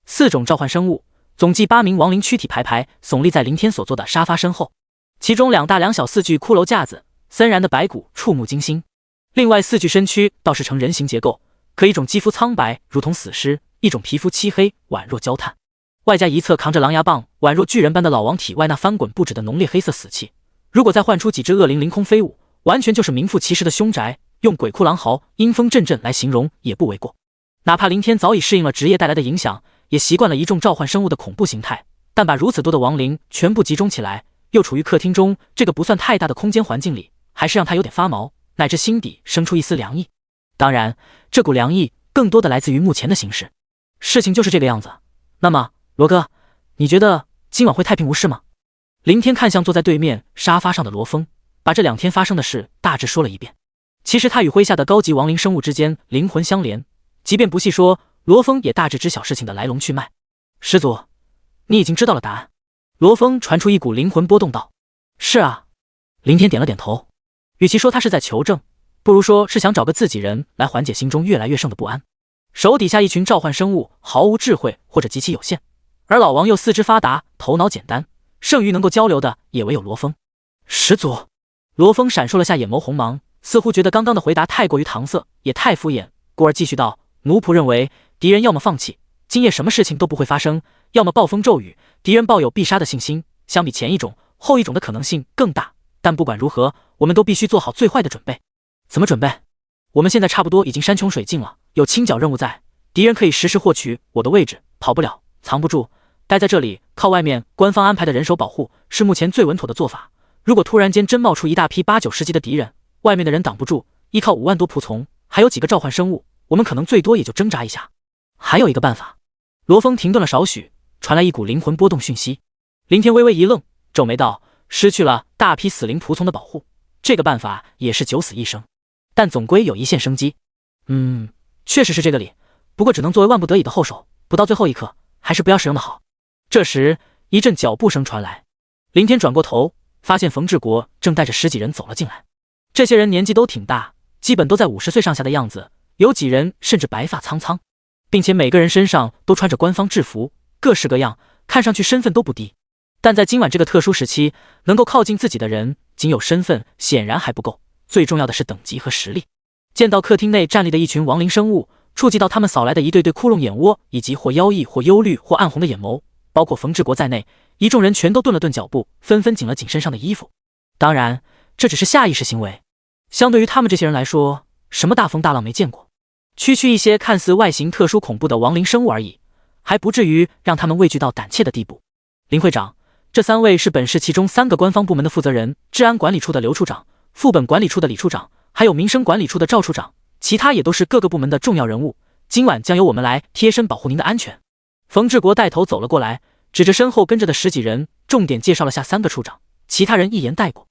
4种召唤生物，总计8名亡灵躯体排排耸立在林天所坐的沙发身后，其中2大2小4具骷髅架子，森然的白骨触目惊心。另外4具身躯倒是呈人形结构，可一种肌肤苍白如同死尸，一种皮肤漆黑宛若焦炭，外加一侧扛着狼牙棒宛若巨人般的老王体外那翻滚不止的浓烈黑色死气。如果再换出几只恶灵凌空飞舞，完全就是名副其实的凶宅，用鬼哭狼嚎、阴风阵阵来形容也不为过。哪怕林天早已适应了职业带来的影响，也习惯了一众召唤生物的恐怖形态，但把如此多的亡灵全部集中起来，又处于客厅中这个不算太大的空间环境里，还是让他有点发毛，乃至心底生出一丝凉意。当然，这股凉意更多的来自于目前的形势。事情就是这个样子。那么，罗哥，你觉得今晚会太平无事吗？林天看向坐在对面沙发上的罗峰，把这2天发生的事大致说了一遍。其实他与麾下的高级亡灵生物之间灵魂相连，即便不细说，罗峰也大致知晓事情的来龙去脉。师祖，你已经知道了答案。罗峰传出一股灵魂波动道：是啊。林天点了点头，与其说他是在求证，不如说是想找个自己人来缓解心中越来越盛的不安。手底下一群召唤生物毫无智慧或者极其有限，而老王又四肢发达，头脑简单，剩余能够交流的也唯有罗峰。始祖。罗峰闪烁了下眼眸红芒，似乎觉得刚刚的回答太过于搪塞，也太敷衍，故而继续道：奴仆认为敌人要么放弃，今夜什么事情都不会发生，要么暴风骤雨，敌人抱有必杀的信心，相比前一种，后一种的可能性更大。但不管如何，我们都必须做好最坏的准备。怎么准备？我们现在差不多已经山穷水尽了，有清剿任务在，敌人可以实时获取我的位置，跑不了，藏不住，待在这里，靠外面官方安排的人手保护，是目前最稳妥的做法。如果突然间真冒出一大批8、9十级的敌人，外面的人挡不住，依靠5万多仆从，还有几个召唤生物，我们可能最多也就挣扎一下。还有一个办法。罗峰停顿了少许，传来一股灵魂波动讯息。林天微微一愣，皱眉道：失去了大批死灵仆从的保护，这个办法也是九死一生，但总归有一线生机。确实是这个理，不过只能作为万不得已的后手，不到最后一刻，还是不要使用的好。这时，一阵脚步声传来，林天转过头，发现冯志国正带着10几人走了进来。这些人年纪都挺大，基本都在50岁上下的样子，有几人甚至白发苍苍，并且每个人身上都穿着官方制服，各式各样，看上去身份都不低。但在今晚这个特殊时期，能够靠近自己的人，仅有身份显然还不够，最重要的是等级和实力。见到客厅内站立的一群亡灵生物，触及到他们扫来的一对对窟窿眼窝，以及或妖异或忧虑或暗红的眼眸，包括冯志国在内，一众人全都顿了顿脚步，纷纷紧了紧身上的衣服。当然，这只是下意识行为，相对于他们这些人来说，什么大风大浪没见过，区区一些看似外形特殊恐怖的亡灵生物而已，还不至于让他们畏惧到胆怯的地步。林会长，这3位是本市其中3个官方部门的负责人：治安管理处的刘处长、副本管理处的李处长，还有民生管理处的赵处长，其他也都是各个部门的重要人物。今晚将由我们来贴身保护您的安全。冯志国带头走了过来，指着身后跟着的10几人，重点介绍了下3个处长，其他人一言带过。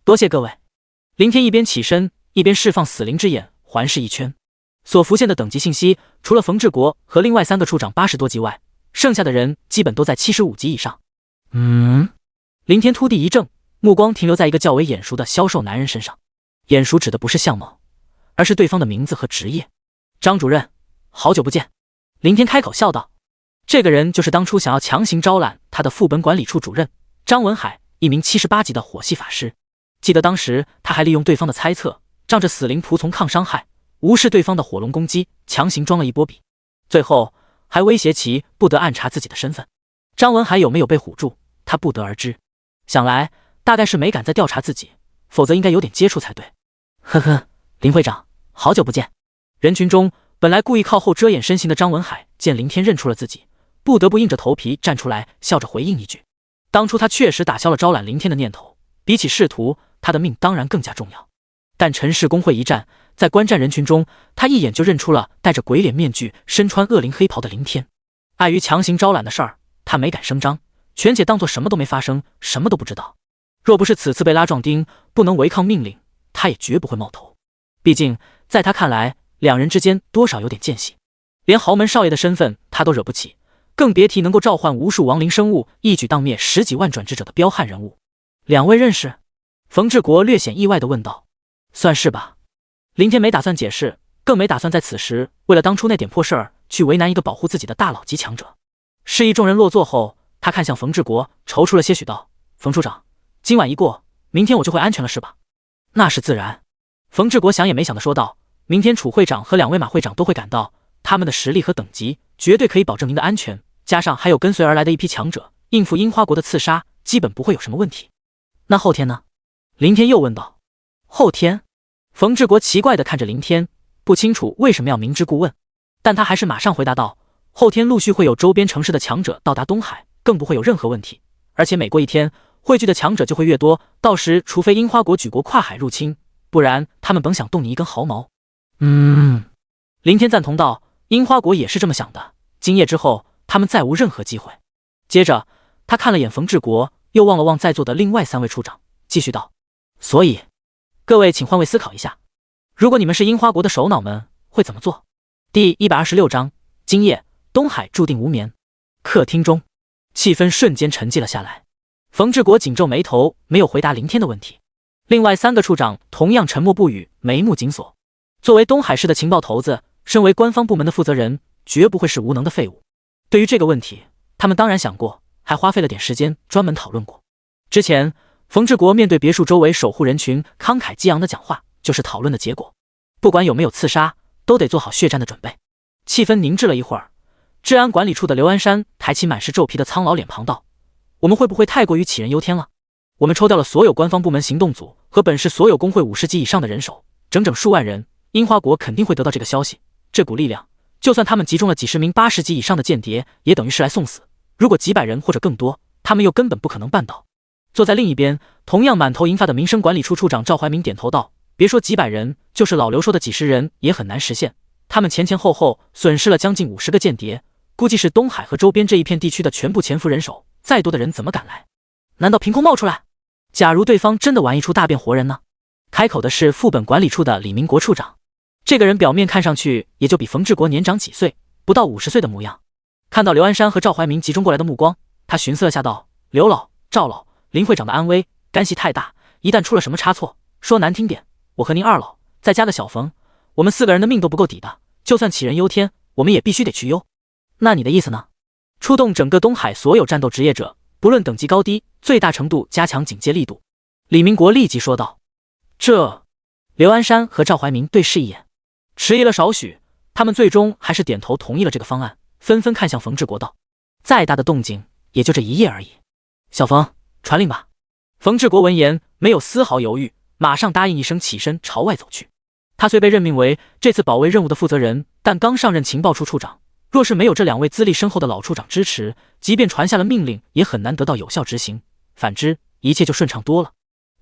多谢各位。林天一边起身，一边释放死灵之眼，环视一圈，所浮现的等级信息，除了冯志国和另外3个处长80多级外，剩下的人基本都在75级以上。林天突地一怔，目光停留在一个较为眼熟的消瘦男人身上。眼熟指的不是相貌，而是对方的名字和职业。张主任，好久不见。林天开口笑道。这个人就是当初想要强行招揽他的副本管理处主任张文海，一名78级的火系法师。记得当时他还利用对方的猜测，仗着死灵仆从抗伤害，无视对方的火龙攻击，强行装了一波笔，最后还威胁其不得暗查自己的身份。张文海有没有被唬住，他不得而知，想来大概是没敢再调查自己，否则应该有点接触才对。呵呵，林会长，好久不见。人群中本来故意靠后遮掩身形的张文海见林天认出了自己，不得不硬着头皮站出来，笑着回应一句。当初他确实打消了招揽林天的念头，比起仕途，他的命当然更加重要。但陈氏公会一战，在观战人群中，他一眼就认出了戴着鬼脸面具、身穿恶灵黑袍的林天。碍于强行招揽的事儿，他没敢声张，权且当作什么都没发生，什么都不知道。若不是此次被拉壮丁，不能违抗命令，他也绝不会冒头。毕竟在他看来，两人之间多少有点间隙，连豪门少爷的身份他都惹不起，更别提能够召唤无数亡灵生物，一举当灭10几万转职者的彪悍人物。两位认识？冯志国略显意外地问道。算是吧。林天没打算解释，更没打算在此时为了当初那点破事儿去为难一个保护自己的大佬级强者。示意众人落座后，他看向冯志国，踌躇了些许道：冯处长，今晚一过，明天我就会安全了是吧？那是自然。冯志国想也没想地说道，明天楚会长和2位马会长都会赶到，他们的实力和等级绝对可以保证您的安全，加上还有跟随而来的一批强者，应付樱花国的刺杀，基本不会有什么问题。那后天呢？林天又问道。后天？冯志国奇怪地看着林天，不清楚为什么要明知故问，但他还是马上回答道：后天陆续会有周边城市的强者到达东海，更不会有任何问题，而且每过1天，汇聚的强者就会越多，到时除非樱花国举国跨海入侵，不然他们甭想动你一根毫毛。林天赞同道，樱花国也是这么想的，今夜之后他们再无任何机会。接着他看了眼冯志国，又望了望在座的另外3位处长，继续道：所以各位请换位思考一下，如果你们是樱花国的首脑们，会怎么做？第126章，今夜东海注定无眠。客厅中气氛瞬间沉寂了下来，冯志国紧皱眉头，没有回答林天的问题。另外3个处长同样沉默不语，眉目紧锁。作为东海市的情报头子，身为官方部门的负责人，绝不会是无能的废物。对于这个问题，他们当然想过，还花费了点时间专门讨论过。之前冯志国面对别墅周围守护人群慷慨激昂的讲话，就是讨论的结果。不管有没有刺杀，都得做好血战的准备。气氛凝滞了一会儿，治安管理处的刘安山抬起满是皱皮的苍老脸庞道：我们会不会太过于杞人忧天了？我们抽调了所有官方部门行动组和本市所有工会50级以上的人手，整整数万人，樱花国肯定会得到这个消息。这股力量，就算他们集中了几十名80级以上的间谍，也等于是来送死。如果几百人或者更多，他们又根本不可能办到。坐在另一边，同样满头银发的民生管理处处长赵怀民点头道：别说几百人，就是老刘说的几十人也很难实现。他们前前后后损失了将近50个间谍，估计是东海和周边这一片地区的全部潜伏人手，再多的人怎么敢来？难道凭空冒出来？假如对方真的玩一出大变活人呢？开口的是副本管理处的李明国处长。这个人表面看上去也就比冯志国年长几岁，不到50岁的模样。看到刘安山和赵怀民集中过来的目光，他寻思了下道：刘老、赵老、林会长的安危干系太大，一旦出了什么差错，说难听点，我和您2老再加个小冯，我们4个人的命都不够抵的，就算杞人忧天，我们也必须得去忧。那你的意思呢？出动整个东海所有战斗职业者，不论等级高低，最大程度加强警戒力度。李明国立即说道。这……刘安山和赵怀民对视一眼，迟疑了少许，他们最终还是点头同意了这个方案，纷纷看向冯志国道：再大的动静也就这一夜而已，小冯传令吧。冯志国闻言没有丝毫犹豫，马上答应一声，起身朝外走去。他虽被任命为这次保卫任务的负责人，但刚上任情报处处长，若是没有这2位资历深厚的老处长支持，即便传下了命令，也很难得到有效执行。反之，一切就顺畅多了。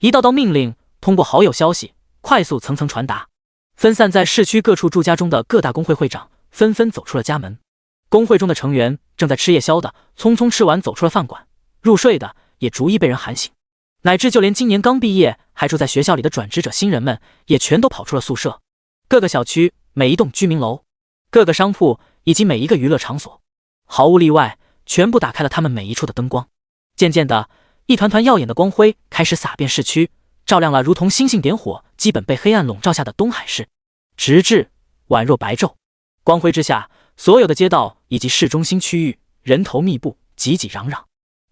一道道命令通过好友消息快速层层传达，分散在市区各处住家中的各大工会会长纷纷走出了家门。工会中的成员正在吃夜宵的，匆匆吃完走出了饭馆；入睡的也逐一被人喊醒，乃至就连今年刚毕业还住在学校里的转职者新人们，也全都跑出了宿舍。各个小区、每一栋居民楼、各个商铺以及每一个娱乐场所，毫无例外，全部打开了他们每一处的灯光。渐渐的，一团团耀眼的光辉开始洒遍市区，照亮了如同星星点火、基本被黑暗笼罩下的东海市，直至宛若白昼。光辉之下，所有的街道以及市中心区域人头密布，挤挤攘攘。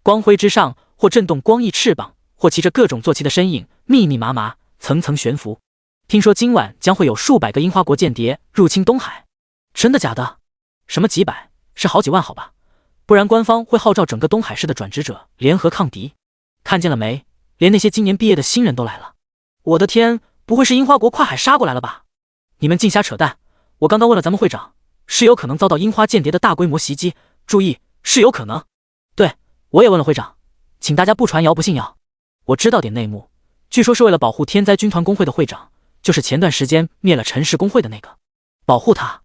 光辉之上，或震动光翼翅膀，或骑着各种坐骑的身影密密麻麻，层层悬浮。听说今晚将会有数百个樱花国间谍入侵东海。真的假的？什么几百？是好几万好吧，不然官方会号召整个东海市的转职者联合抗敌。看见了没？连那些今年毕业的新人都来了。我的天，不会是樱花国跨海杀过来了吧？你们净瞎扯淡！我刚刚问了咱们会长，是有可能遭到樱花间谍的大规模袭击，注意，是有可能。对，我也问了会长，请大家不传谣不信谣。我知道点内幕，据说是为了保护天灾军团工会的会长，就是前段时间灭了陈氏工会的那个。保护他，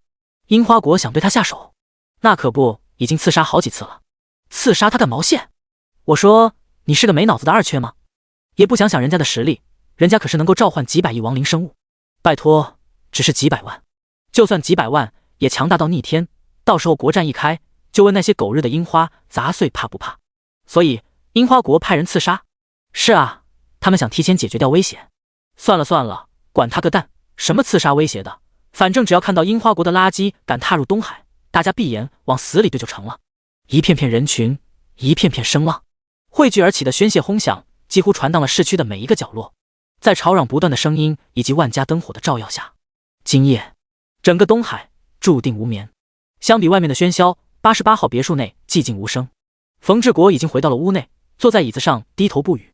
樱花国想对他下手，那可不，已经刺杀好几次了。刺杀他干毛线？我说，你是个没脑子的二缺吗？也不想想人家的实力，人家可是能够召唤几百亿亡灵生物。拜托，只是几百万，就算几百万也强大到逆天，到时候国战一开，就问那些狗日的樱花杂碎怕不怕。所以樱花国派人刺杀。是啊，他们想提前解决掉威胁。算了算了，管他个蛋，什么刺杀威胁的，反正只要看到樱花国的垃圾敢踏入东海，大家闭眼往死里对就成了。一片片人群，一片片声浪，汇聚而起的宣泄轰响几乎传荡了市区的每一个角落。在吵嚷不断的声音以及万家灯火的照耀下，今夜整个东海注定无眠。相比外面的喧嚣，88号别墅内寂静无声。冯志国已经回到了屋内，坐在椅子上低头不语。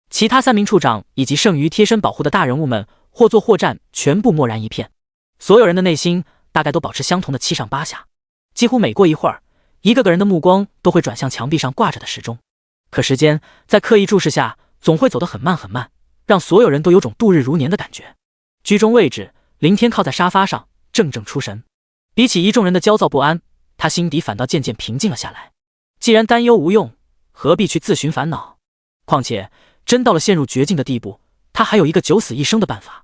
其他3名处长以及剩余贴身保护的大人物们或坐或站，全部默然一片。所有人的内心大概都保持相同的7上8下，几乎每过一会儿，一个个人的目光都会转向墙壁上挂着的时钟。可时间在刻意注视下，总会走得很慢很慢，让所有人都有种度日如年的感觉。居中位置，林天靠在沙发上，怔怔出神。比起一众人的焦躁不安，他心底反倒渐渐平静了下来。既然担忧无用，何必去自寻烦恼？况且真到了陷入绝境的地步，他还有一个九死一生的办法。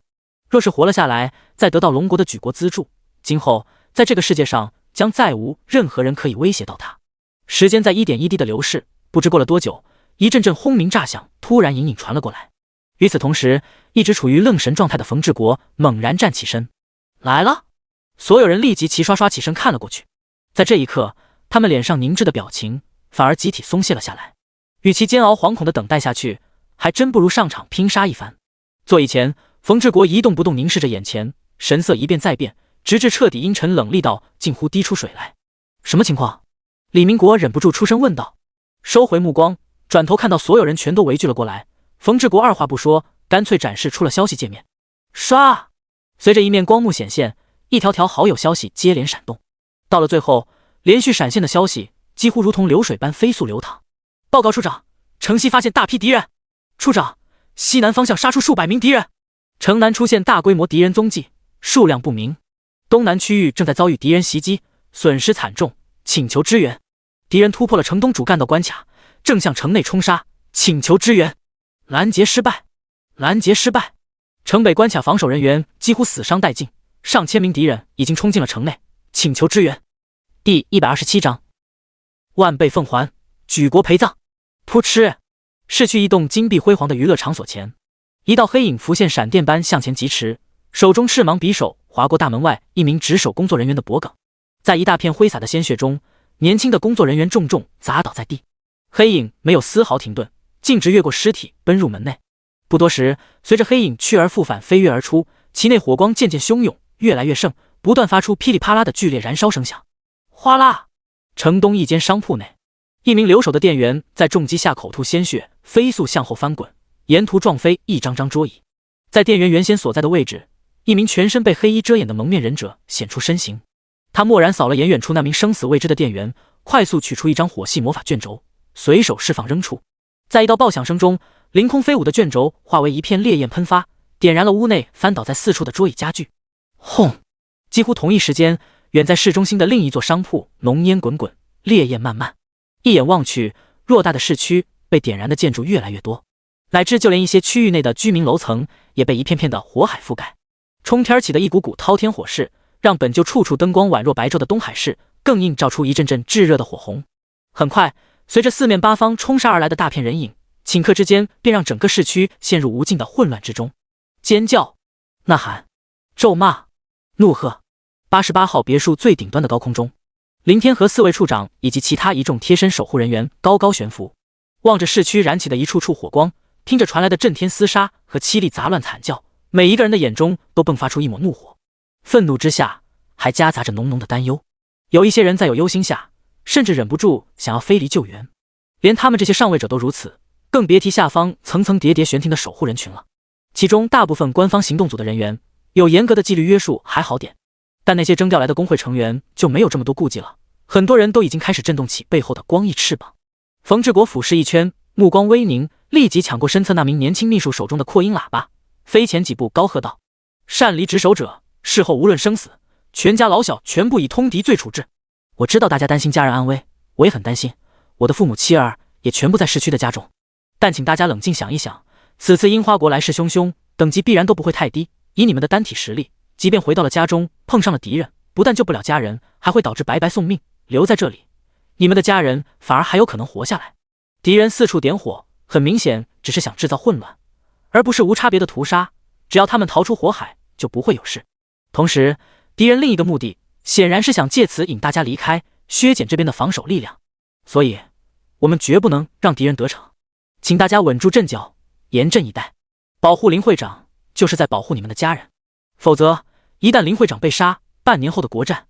若是活了下来，再得到龙国的举国资助，今后在这个世界上将再无任何人可以威胁到他。时间在一点一滴的流逝，不知过了多久，一阵阵轰鸣炸响突然隐隐传了过来。与此同时，一直处于愣神状态的冯志国猛然站起身。来了！所有人立即齐刷刷起身看了过去。在这一刻，他们脸上凝滞的表情反而集体松懈了下来。与其煎熬惶恐的等待下去，还真不如上场拼杀一番。座椅前，冯志国一动不动凝视着眼前，神色一变再变，直至彻底阴沉冷厉到近乎滴出水来。什么情况？李明国忍不住出声问道。收回目光，转头看到所有人全都围聚了过来，冯志国二话不说，干脆展示出了消息界面。唰！随着一面光幕显现，一条条好友消息接连闪动。到了最后，连续闪现的消息几乎如同流水般飞速流淌。报告处长，城西发现大批敌人。处长，西南方向杀出数百名敌人。城南出现大规模敌人踪迹，数量不明。东南区域正在遭遇敌人袭击，损失惨重，请求支援。敌人突破了城东主干道关卡，正向城内冲杀，请求支援。拦截失败，拦截失败。城北关卡防守人员几乎死伤殆尽，上千名敌人已经冲进了城内，请求支援。第127章，万倍奉还，举国陪葬。噗嗤！市区一栋金碧辉煌的娱乐场所前，一道黑影浮现，闪电般向前疾驰，手中赤芒匕首划过大门外一名值守工作人员的脖颈。在一大片挥洒的鲜血中，年轻的工作人员重重砸倒在地。黑影没有丝毫停顿，径直越过尸体奔入门内。不多时，随着黑影去而复返飞跃而出，其内火光渐渐汹涌，越来越盛，不断发出噼里啪啦的剧烈燃烧声响。哗啦！城东一间商铺内，一名留守的店员在重击下口吐鲜血，飞速向后翻滚，沿途撞飞一张张桌椅。在店员原先所在的位置，一名全身被黑衣遮掩的蒙面忍者显出身形。他蓦然扫了眼远处那名生死未知的店员，快速取出一张火系魔法卷轴，随手释放扔出。在一道爆响声中，凌空飞舞的卷轴化为一片烈焰喷发，点燃了屋内翻倒在四处的桌椅家具。轰！几乎同一时间，远在市中心的另一座商铺浓烟滚滚，烈焰漫漫。一眼望去，偌大的市区被点燃的建筑越来越多，乃至就连一些区域内的居民楼层也被一片片的火海覆盖。冲天起的一股股滔天火势，让本就处处灯光宛若白昼的东海市更映照出一阵阵炙热的火红。很快，随着四面八方冲杀而来的大片人影，顷刻之间便让整个市区陷入无尽的混乱之中。尖叫、呐喊、咒骂、怒喝。88号别墅最顶端的高空中，林天和4位处长以及其他一众贴身守护人员高高悬浮，望着市区燃起的一处处火光，听着传来的震天厮杀和凄厉杂乱惨叫，每一个人的眼中都迸发出一抹怒火。愤怒之下还夹杂着浓浓的担忧，有一些人在有忧心下甚至忍不住想要飞离救援。连他们这些上位者都如此，更别提下方层层叠叠悬停的守护人群了。其中大部分官方行动组的人员有严格的纪律约束还好点，但那些征调来的工会成员就没有这么多顾忌了，很多人都已经开始震动起背后的光翼翅膀。冯志国俯视一圈，目光微凝，立即抢过身侧那名年轻秘书手中的扩音喇叭，飞前几步高喝道：擅离职守者，事后无论生死，全家老小全部以通敌罪处置。我知道大家担心家人安危，我也很担心，我的父母妻儿也全部在市区的家中，但请大家冷静想一想，此次樱花国来势汹汹，等级必然都不会太低，以你们的单体实力，即便回到了家中碰上了敌人，不但救不了家人，还会导致白白送命。留在这里，你们的家人反而还有可能活下来。敌人四处点火，很明显只是想制造混乱，而不是无差别的屠杀，只要他们逃出火海就不会有事。同时，敌人另一个目的显然是想借此引大家离开，削减这边的防守力量，所以我们绝不能让敌人得逞。请大家稳住阵脚，严阵以待，保护林会长就是在保护你们的家人，否则一旦林会长被杀，半年后的国战，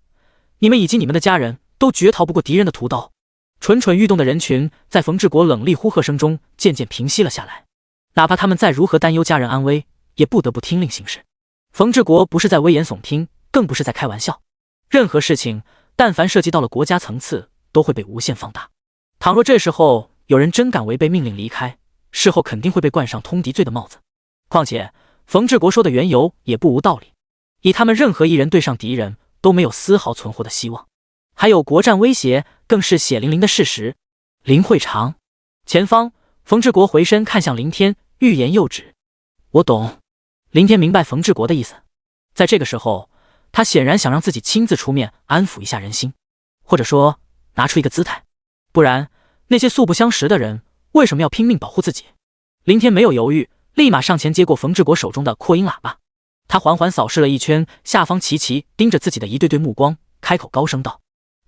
你们以及你们的家人都绝逃不过敌人的屠刀。蠢蠢欲动的人群在冯志国冷厉呼喝声中渐渐平息了下来，哪怕他们再如何担忧家人安危，也不得不听令行事。冯志国不是在危言耸听，更不是在开玩笑，任何事情但凡涉及到了国家层次，都会被无限放大。倘若这时候有人真敢违背命令离开，事后肯定会被冠上通敌罪的帽子。况且冯志国说的缘由也不无道理，以他们任何一人对上敌人都没有丝毫存活的希望，还有国战威胁，更是血淋淋的事实。林会长，前方。冯志国回身看向林天，欲言又止。我懂。林天明白冯志国的意思，在这个时候他显然想让自己亲自出面安抚一下人心，或者说拿出一个姿态，不然那些素不相识的人为什么要拼命保护自己？林天没有犹豫，立马上前接过冯志国手中的扩音喇叭，他缓缓扫视了一圈下方齐齐盯着自己的一对对目光，开口高声道：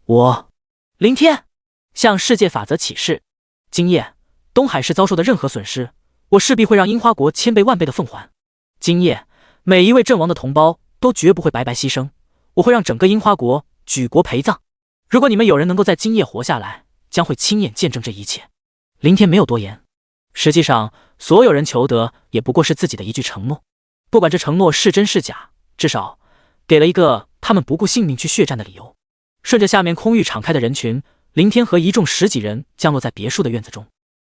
我林天向世界法则起誓，今夜东海市遭受的任何损失，我势必会让樱花国千倍万倍的奉还。今夜每一位阵亡的同胞都绝不会白白牺牲，我会让整个樱花国举国陪葬。如果你们有人能够在今夜活下来，将会亲眼见证这一切。林天没有多言，实际上所有人求得也不过是自己的一句承诺，不管这承诺是真是假，至少给了一个他们不顾性命去血战的理由。顺着下面空域敞开的人群，林天和一众10几人降落在别墅的院子中。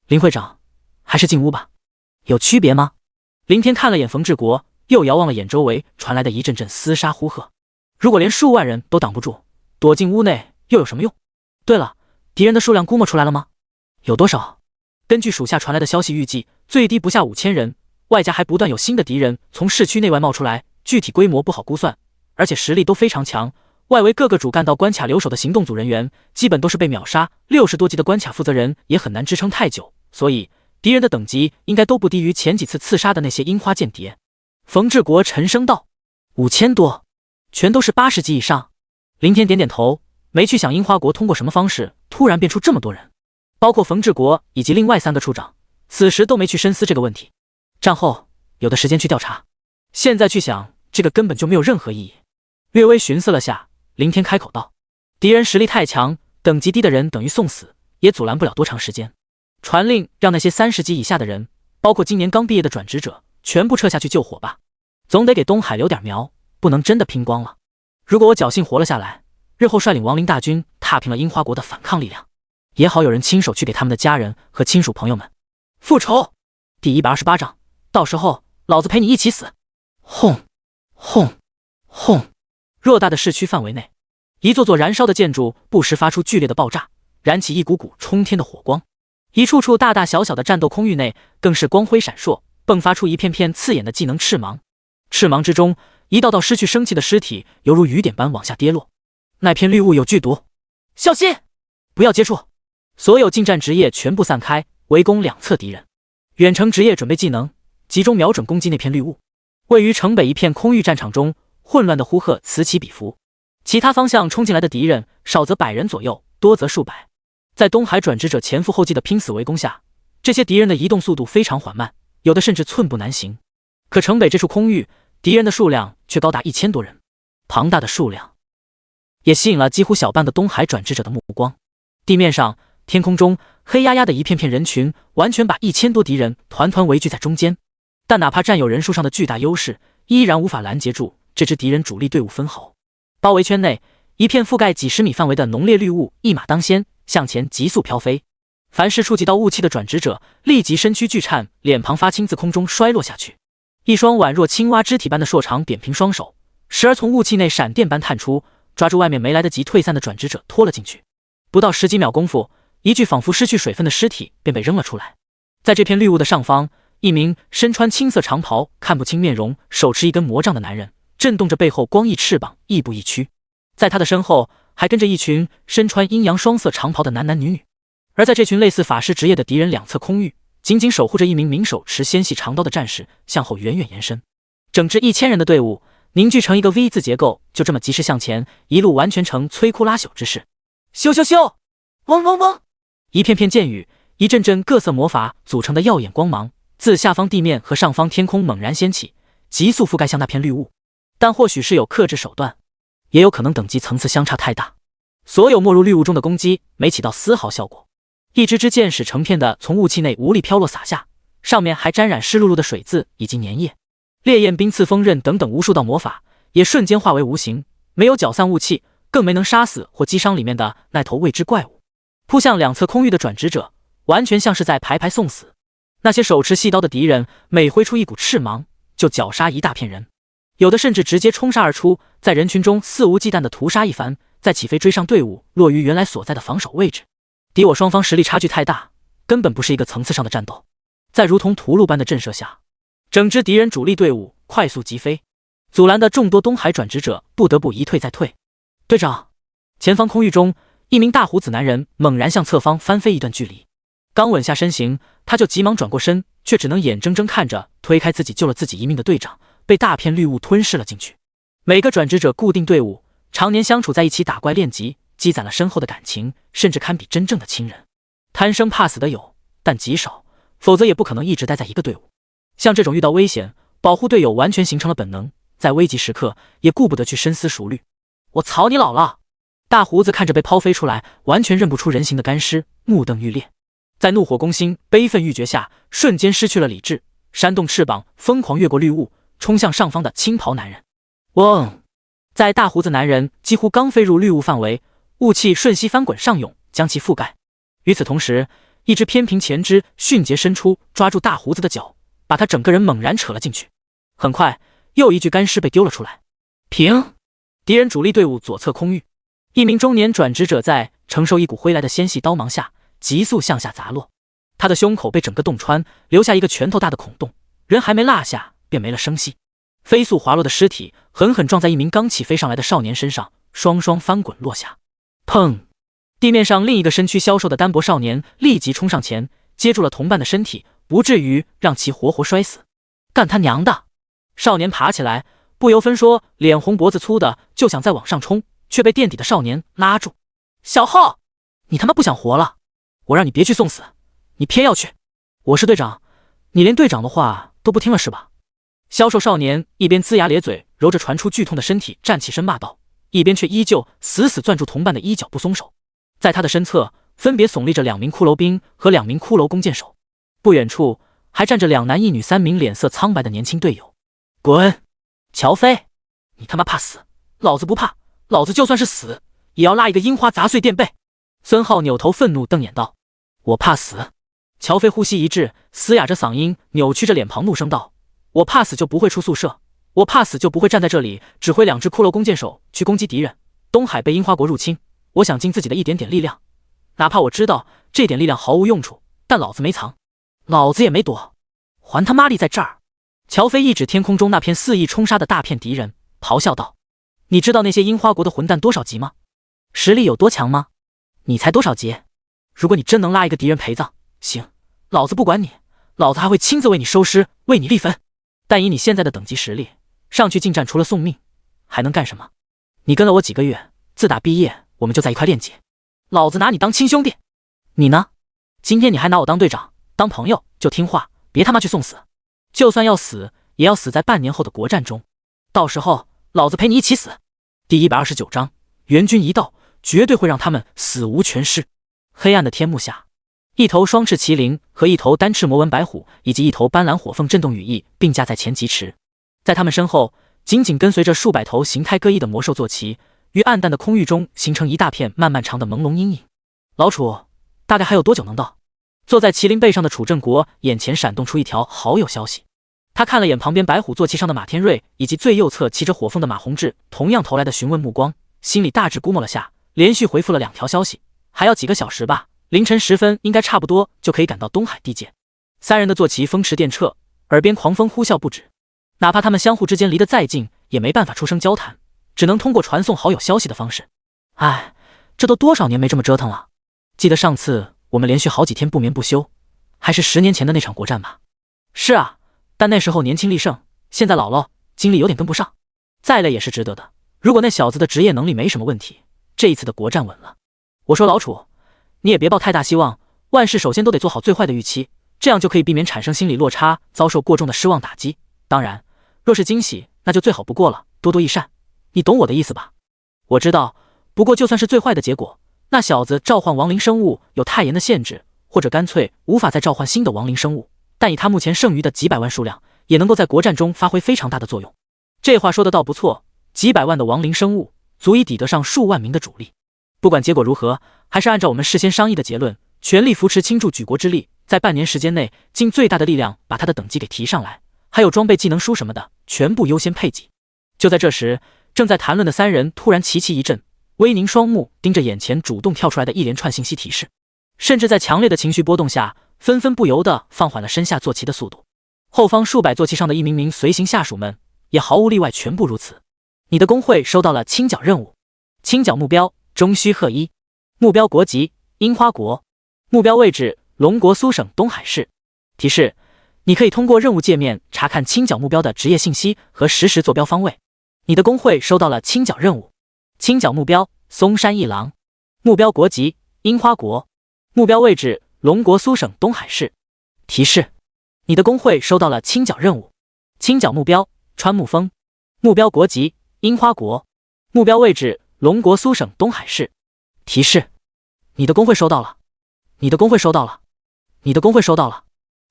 林会长，还是进屋吧。有区别吗？林天看了眼冯志国，又遥望了眼周围传来的一阵阵厮杀呼喝。如果连数万人都挡不住，躲进屋内又有什么用？对了，敌人的数量估摸出来了吗？有多少？根据属下传来的消息，预计最低不下5000人，外加还不断有新的敌人从市区内外冒出来，具体规模不好估算，而且实力都非常强。外围各个主干道关卡留守的行动组人员基本都是被秒杀，60多级的关卡负责人也很难支撑太久，所以敌人的等级应该都不低于前几次刺杀的那些樱花间谍。冯志国沉声道：5000多，全都是80级以上。林天点点头，没去想樱花国通过什么方式突然变出这么多人，包括冯志国以及另外3个处长，此时都没去深思这个问题。战后有的时间去调查，现在去想这个根本就没有任何意义。略微寻思了下，林天开口道：敌人实力太强，等级低的人等于送死，也阻拦不了多长时间。传令让那些30级以下的人，包括今年刚毕业的转职者，全部撤下去救火吧。总得给东海留点苗，不能真的拼光了。如果我侥幸活了下来，日后率领亡灵大军踏平了樱花国的反抗力量，也好有人亲手去给他们的家人和亲属朋友们复仇。第128章，到时候老子陪你一起死！轰轰轰！偌大的市区范围内，一座座燃烧的建筑不时发出剧烈的爆炸，燃起一股股冲天的火光。一处处大大小小的战斗空域内更是光辉闪烁，迸发出一片片刺眼的技能翅芒。翅芒之中，一道道失去生气的尸体犹如雨点般往下跌落。那片绿雾有剧毒，小心，不要接触！所有近战职业全部散开，围攻两侧敌人。远程职业准备技能，集中瞄准攻击那片绿雾。位于城北一片空域战场中，混乱的呼喝此起彼伏。其他方向冲进来的敌人少则100人左右，多则数百。在东海转职者前赴后继的拼死围攻下，这些敌人的移动速度非常缓慢，有的甚至寸步难行。可城北这处空域，敌人的数量却高达1000多人，庞大的数量也吸引了几乎小半个东海转职者的目光。地面上、天空中黑压压的一片片人群，完全把1000多敌人团团围聚在中间。但哪怕占有人数上的巨大优势，依然无法拦截住这支敌人主力队伍分毫。包围圈内，一片覆盖几十米范围的浓烈绿雾一马当先，向前急速飘飞。凡是触及到雾气的转职者，立即身躯剧颤，脸庞发青，自空中摔落下去。一双宛若青蛙肢体般的硕长扁平双手，时而从雾气内闪电般探出，抓住外面没来得及退散的转职者拖了进去。不到10几秒功夫，一具仿佛失去水分的尸体便被扔了出来。在这片绿雾的上方，一名身穿青色长袍、看不清面容、手持一根魔杖的男人，震动着背后光翼翅膀，亦步亦趋。在他的身后，还跟着一群身穿阴阳双色长袍的男男女女。而在这群类似法师职业的敌人两侧空域，紧紧守护着一名明手持纤细长刀的战士，向后远远延伸。整支1000人的队伍凝聚成一个 V 字结构，就这么疾驰向前，一路完全成摧枯拉朽之势。咻咻咻，嗡嗡嗡！一片片箭雨，一阵阵各色魔法组成的耀眼光芒，自下方地面和上方天空猛然掀起，急速覆盖向那片绿雾。但或许是有克制手段，也有可能等级层次相差太大，所有没入绿雾中的攻击没起到丝毫效果。一支支箭矢成片的从雾气内无力飘落洒下，上面还沾染湿漉漉的水渍以及粘液。烈焰冰刺锋刃等等无数道魔法也瞬间化为无形，没有搅散雾气，更没能杀死或击伤里面的那头未知怪物。扑向两侧空域的转职者，完全像是在排排送死。那些手持细刀的敌人每挥出一股赤芒，就绞杀一大片人，有的甚至直接冲杀而出，在人群中肆无忌惮地屠杀一番，再起飞追上队伍，落于原来所在的防守位置。敌我双方实力差距太大，根本不是一个层次上的战斗。在如同屠戮般的震慑下，整支敌人主力队伍快速疾飞，阻拦的众多东海转职者不得不一退再退。队长，前方空域中，一名大胡子男人猛然向侧方翻飞一段距离，刚稳下身形，他就急忙转过身，却只能眼睁睁看着推开自己救了自己一命的队长被大片绿雾吞噬了进去。每个转职者固定队伍，常年相处在一起打怪练级，积攒了深厚的感情，甚至堪比真正的亲人。贪生怕死的有，但极少，否则也不可能一直待在一个队伍。像这种遇到危险，保护队友完全形成了本能，在危急时刻也顾不得去深思熟虑。我操你老了！大胡子看着被抛飞出来完全认不出人形的干尸，目瞪欲裂，在怒火攻心、悲愤欲绝下，瞬间失去了理智，扇动翅膀疯狂越过绿雾，冲向上方的青袍男人。嗡！在大胡子男人几乎刚飞入绿雾范围，雾气瞬息翻滚上涌，将其覆盖。与此同时，一只偏平前肢迅捷伸出，抓住大胡子的脚，把他整个人猛然扯了进去。很快，又一具干尸被丢了出来。平！敌人主力队伍左侧空域，一名中年转职者在承受一股挥来的纤细刀芒下，急速向下砸落。他的胸口被整个洞穿，留下一个拳头大的孔洞，人还没落下，便没了声息。飞速滑落的尸体狠狠撞在一名刚起飞上来的少年身上，双双翻滚落下。砰！地面上另一个身躯消瘦的单薄少年立即冲上前，接住了同伴的身体，不至于让其活活摔死。干他娘的！少年爬起来，不由分说，脸红脖子粗的就想再往上冲，却被垫底的少年拉住。小浩，你他妈不想活了？我让你别去送死，你偏要去。我是队长，你连队长的话都不听了是吧？消瘦少年一边龇牙咧嘴揉着传出剧痛的身体站起身骂道，一边却依旧死死攥住同伴的衣角不松手。在他的身侧分别耸立着2名骷髅兵和2名骷髅弓箭手，不远处还站着2男1女3名脸色苍白的年轻队友。滚！乔飞，你他妈怕死，老子不怕，老子就算是死也要拉一个樱花砸碎垫背。孙浩扭头愤怒瞪眼道：“我怕死。”乔飞呼吸一滞，嘶哑着嗓音，扭曲着脸庞，怒声道：“我怕死就不会出宿舍，我怕死就不会站在这里指挥2支骷髅弓箭手去攻击敌人。东海被樱花国入侵，我想尽自己的一点点力量，哪怕我知道这点力量毫无用处，但老子没藏，老子也没躲，还他妈立在这儿！”乔飞一指天空中那片肆意冲杀的大片敌人，咆哮道：“你知道那些樱花国的混蛋多少级吗？实力有多强吗？你才多少级？如果你真能拉一个敌人陪葬，行，老子不管你，老子还会亲自为你收尸，为你立坟。但以你现在的等级实力，上去近战除了送命，还能干什么？你跟了我几个月，自打毕业我们就在一块练级，老子拿你当亲兄弟。你呢？今天你还拿我当队长，当朋友就听话，别他妈去送死。就算要死，也要死在半年后的国战中，到时候老子陪你一起死。”第129章，援军一到，绝对会让他们死无全尸。黑暗的天幕下，一头双翅麒麟和一头单翅魔纹白虎以及一头斑斓火凤震动羽翼并驾在前疾驰，在他们身后紧紧跟随着数百头形态各异的魔兽坐骑，于暗淡的空域中形成一大片漫漫长的朦胧阴影。老楚，大概还有多久能到？坐在麒麟背上的楚正国眼前闪动出一条好友消息，他看了眼旁边白虎坐骑上的马天瑞以及最右侧骑着火凤的马宏志同样投来的询问目光，心里大致估摸了下，连续回复了2条消息，还要几个小时吧，凌晨10分应该差不多就可以赶到东海地界。3人的坐骑风驰电掣，耳边狂风呼啸不止，哪怕他们相互之间离得再近，也没办法出声交谈，只能通过传送好友消息的方式。哎，这都多少年没这么折腾了。记得上次我们连续好几天不眠不休，还是10年前的那场国战吧？是啊，但那时候年轻力盛，现在老了，精力有点跟不上，再累也是值得的。如果那小子的职业能力没什么问题，这一次的国战稳了。我说老楚，你也别抱太大希望，万事首先都得做好最坏的预期，这样就可以避免产生心理落差，遭受过重的失望打击。当然，若是惊喜，那就最好不过了，多多益善。你懂我的意思吧？我知道，不过就算是最坏的结果，那小子召唤亡灵生物有太严的限制，或者干脆无法再召唤新的亡灵生物，但以他目前剩余的几百万数量，也能够在国战中发挥非常大的作用。这话说的倒不错，几百万的亡灵生物足以抵得上数万名的主力。不管结果如何，还是按照我们事先商议的结论，全力扶持倾注举国之力，在半年时间内尽最大的力量把他的等级给提上来，还有装备技能书什么的全部优先配给。就在这时，正在谈论的3人突然齐齐一震，微凝双目盯着眼前主动跳出来的一连串信息提示，甚至在强烈的情绪波动下，纷纷不由得放缓了身下坐骑的速度。后方数百坐骑上的一名名随行下属们也毫无例外全部如此。你的工会收到了清剿任务，清剿目标中须贺一，目标国籍樱花国，目标位置龙国苏省东海市。提示：你可以通过任务界面查看清剿目标的职业信息和实时坐标方位。你的工会收到了清剿任务，清剿目标松山一郎，目标国籍樱花国，目标位置龙国苏省东海市。提示：你的工会收到了清剿任务，清剿目标川木峰，目标国籍樱花国，目标位置龙国苏省东海市。提示：你的工会收到了，你的工会收到了，你的工会收到了。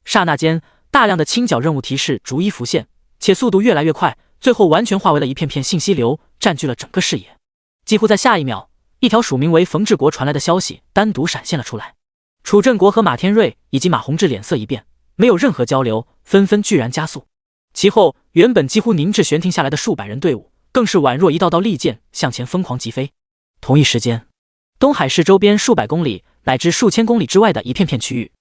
刹那间，大量的清剿任务提示逐一浮现，且速度越来越快，最后完全化为了一片片信息流，占据了整个视野。几乎在下一秒，一条署名为冯志国传来的消息单独闪现了出来。楚振国和马天瑞以及马宏志脸色一变，没有任何交流，纷纷居然加速。其后，原本几乎凝滞悬停下来的数百人队伍，更是宛若一道道利箭向前疯狂疾飞。同一时间，东海市周边数百公里乃至数千公里之外的一片片区域，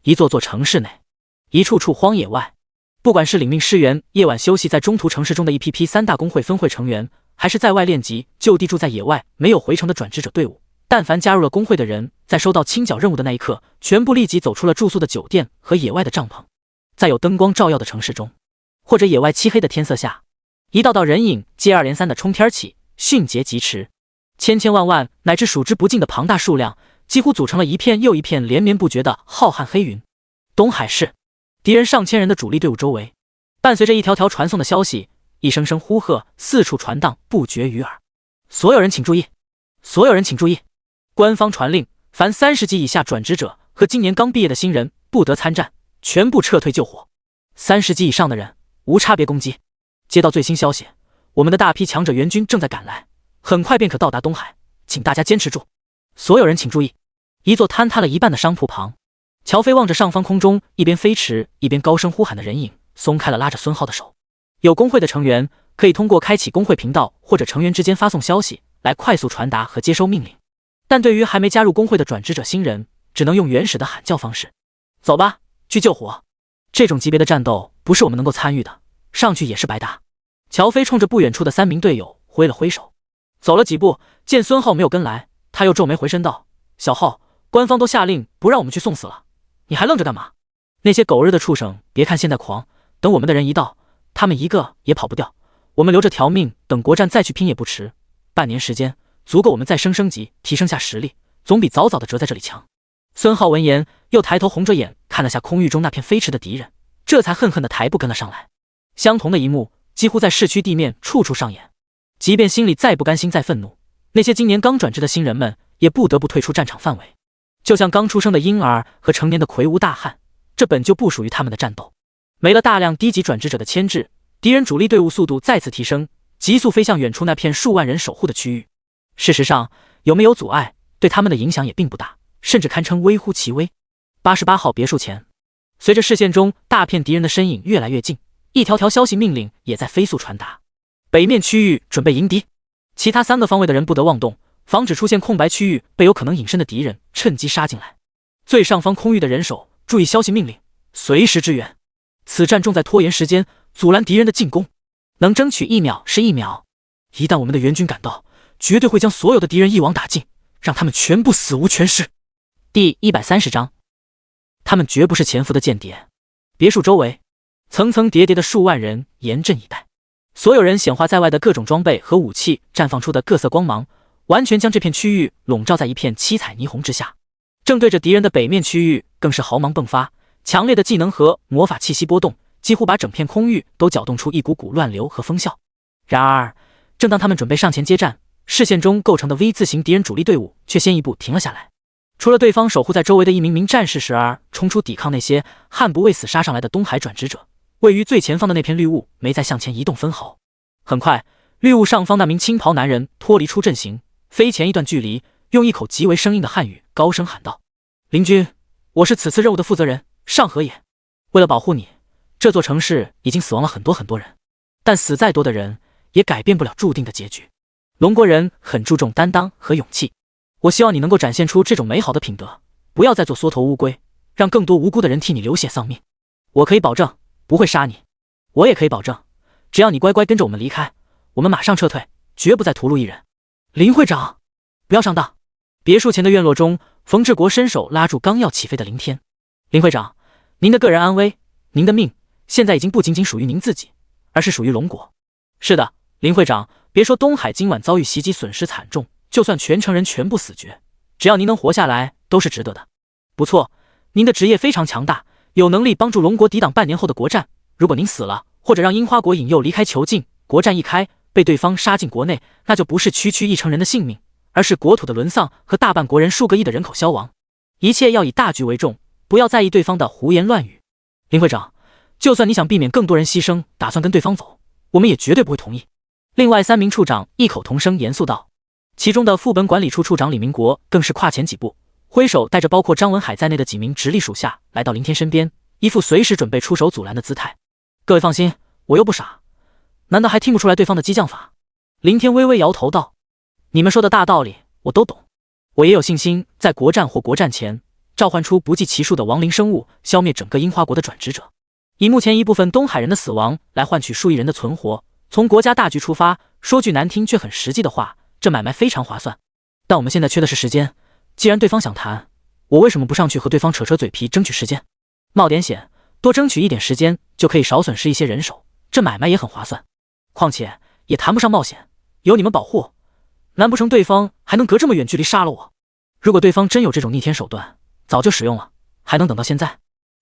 一座座城市内，一处处荒野外，不管是领命师员夜晚休息在中途城市中的一批批3大工会分会成员，还是在外练级就地住在野外没有回城的转职者队伍，但凡加入了工会的人，在收到清剿任务的那一刻，全部立即走出了住宿的酒店和野外的帐篷。在有灯光照耀的城市中，或者野外漆黑的天色下，一道道人影接二连三的冲天起，迅捷疾驰，千千万万乃至数之不尽的庞大数量，几乎组成了一片又一片连绵不绝的浩瀚黑云。东海市敌人上千人的主力队伍周围，伴随着一条条传送的消息，一声声呼喝四处传荡，不绝于耳。所有人请注意，所有人请注意，官方传令，凡30级以下转职者和今年刚毕业的新人不得参战，全部撤退救火。30级以上的人无差别攻击。接到最新消息，我们的大批强者援军正在赶来，很快便可到达东海，请大家坚持住。所有人请注意，一座坍塌了一半的商铺旁，乔飞望着上方空中一边飞驰一边高声呼喊的人影，松开了拉着孙浩的手。有工会的成员可以通过开启工会频道或者成员之间发送消息来快速传达和接收命令，但对于还没加入工会的转职者新人，只能用原始的喊叫方式。走吧，去救火。这种级别的战斗不是我们能够参与的，上去也是白搭。乔飞冲着不远处的3名队友挥了挥手，走了几步，见孙浩没有跟来，他又皱眉回身道：小浩，官方都下令不让我们去送死了，你还愣着干嘛？那些狗日的畜生，别看现在狂，等我们的人一到，他们一个也跑不掉，我们留着条命，等国战再去拼也不迟。半年时间足够我们再升级，提升下实力，总比早早的折在这里强。孙浩闻言，又抬头红着眼看了下空域中那片飞驰的敌人，这才恨恨的抬步跟了上来。相同的一幕几乎在市区地面处处上演，即便心里再不甘心再愤怒，那些今年刚转职的新人们也不得不退出战场范围。就像刚出生的婴儿和成年的魁梧大汉，这本就不属于他们的战斗。没了大量低级转职者的牵制，敌人主力队伍速度再次提升，急速飞向远处那片数万人守护的区域。事实上，有没有阻碍对他们的影响也并不大，甚至堪称微乎其微。88号别墅前，随着视线中大片敌人的身影越来越近，一条条消息命令也在飞速传达。北面区域准备迎敌，其他3个方位的人不得妄动，防止出现空白区域被有可能隐身的敌人趁机杀进来。最上方空域的人手注意消息命令，随时支援。此战重在拖延时间，阻拦敌人的进攻，能争取1秒是1秒。一旦我们的援军赶到，绝对会将所有的敌人一网打尽，让他们全部死无全尸。第130章，他们绝不是潜伏的间谍。别墅周围，层层叠叠的数万人严阵以待，所有人显化在外的各种装备和武器绽放出的各色光芒，完全将这片区域笼罩在一片七彩霓虹之下。正对着敌人的北面区域更是毫芒迸发，强烈的技能和魔法气息波动，几乎把整片空域都搅动出一股股乱流和风啸。然而，正当他们准备上前接战，视线中构成的 V 字形敌人主力队伍却先一步停了下来。除了对方守护在周围的一名名战士时而冲出抵抗那些悍不畏死杀上来的东海转职者，位于最前方的那片绿雾没再向前移动分毫。很快，绿雾上方那名青袍男人脱离出阵型，飞前一段距离，用一口极为生硬的汉语高声喊道：林军，我是此次任务的负责人上河野，为了保护你，这座城市已经死亡了很多人，但死再多的人也改变不了注定的结局。龙国人很注重担当和勇气，我希望你能够展现出这种美好的品德，不要再做缩头乌龟，让更多无辜的人替你流血丧命。我可以保证不会杀你，我也可以保证，只要你乖乖跟着我们离开，我们马上撤退，绝不再屠戮一人。林会长，不要上当！别墅前的院落中，冯志国伸手拉住刚要起飞的林天。林会长，您的个人安危，您的命，现在已经不仅仅属于您自己，而是属于龙国。是的，林会长，别说东海今晚遭遇袭击损失惨重，就算全城人全部死绝，只要您能活下来，都是值得的。不错，您的职业非常强大，有能力帮助龙国抵挡半年后的国战。如果您死了，或者让樱花国引诱离开囚禁，国战一开，被对方杀进国内，那就不是区区1成人的性命，而是国土的沦丧和大半国人数个亿的人口消亡。一切要以大局为重，不要在意对方的胡言乱语。林会长，就算你想避免更多人牺牲，打算跟对方走，我们也绝对不会同意。另外3名处长异口同声严肃道，其中的副本管理处处长李明国更是跨前几步，挥手带着包括张文海在内的几名直隶属下来到林天身边，一副随时准备出手阻拦的姿态。各位放心，我又不傻，难道还听不出来对方的激将法？林天微微摇头道，你们说的大道理我都懂，我也有信心在国战或国战前召唤出不计其数的亡灵生物，消灭整个樱花国的转职者，以目前一部分东海人的死亡来换取数亿人的存活。从国家大局出发，说句难听却很实际的话，这买卖非常划算。但我们现在缺的是时间，既然对方想谈，我为什么不上去和对方扯嘴皮争取时间？冒点险，多争取一点时间，就可以少损失一些人手，这买卖也很划算。况且也谈不上冒险，有你们保护，难不成对方还能隔这么远距离杀了我？如果对方真有这种逆天手段，早就使用了，还能等到现在？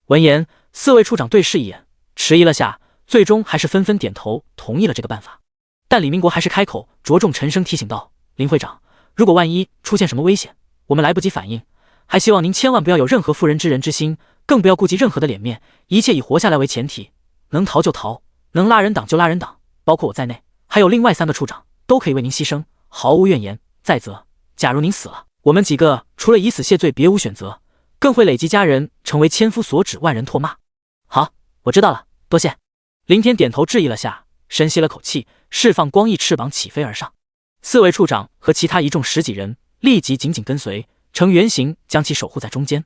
闻言，4位处长对视一眼，迟疑了下，最终还是纷纷点头同意了这个办法。但李明国还是开口着重沉声提醒道，林会长，如果万一出现什么危险，我们来不及反应，还希望您千万不要有任何妇人之仁之心，更不要顾及任何的脸面，一切以活下来为前提，能逃就逃，能拉人挡就拉人挡，包括我在内，还有另外3个处长都可以为您牺牲，毫无怨言。再则假如您死了，我们几个除了以死谢罪别无选择，更会累及家人，成为千夫所指，万人唾骂。好，我知道了，多谢。林天点头致意了下，深吸了口气，释放光翼翅膀起飞而上。4位处长和其他一众10几人立即紧紧跟随，呈圆形将其守护在中间。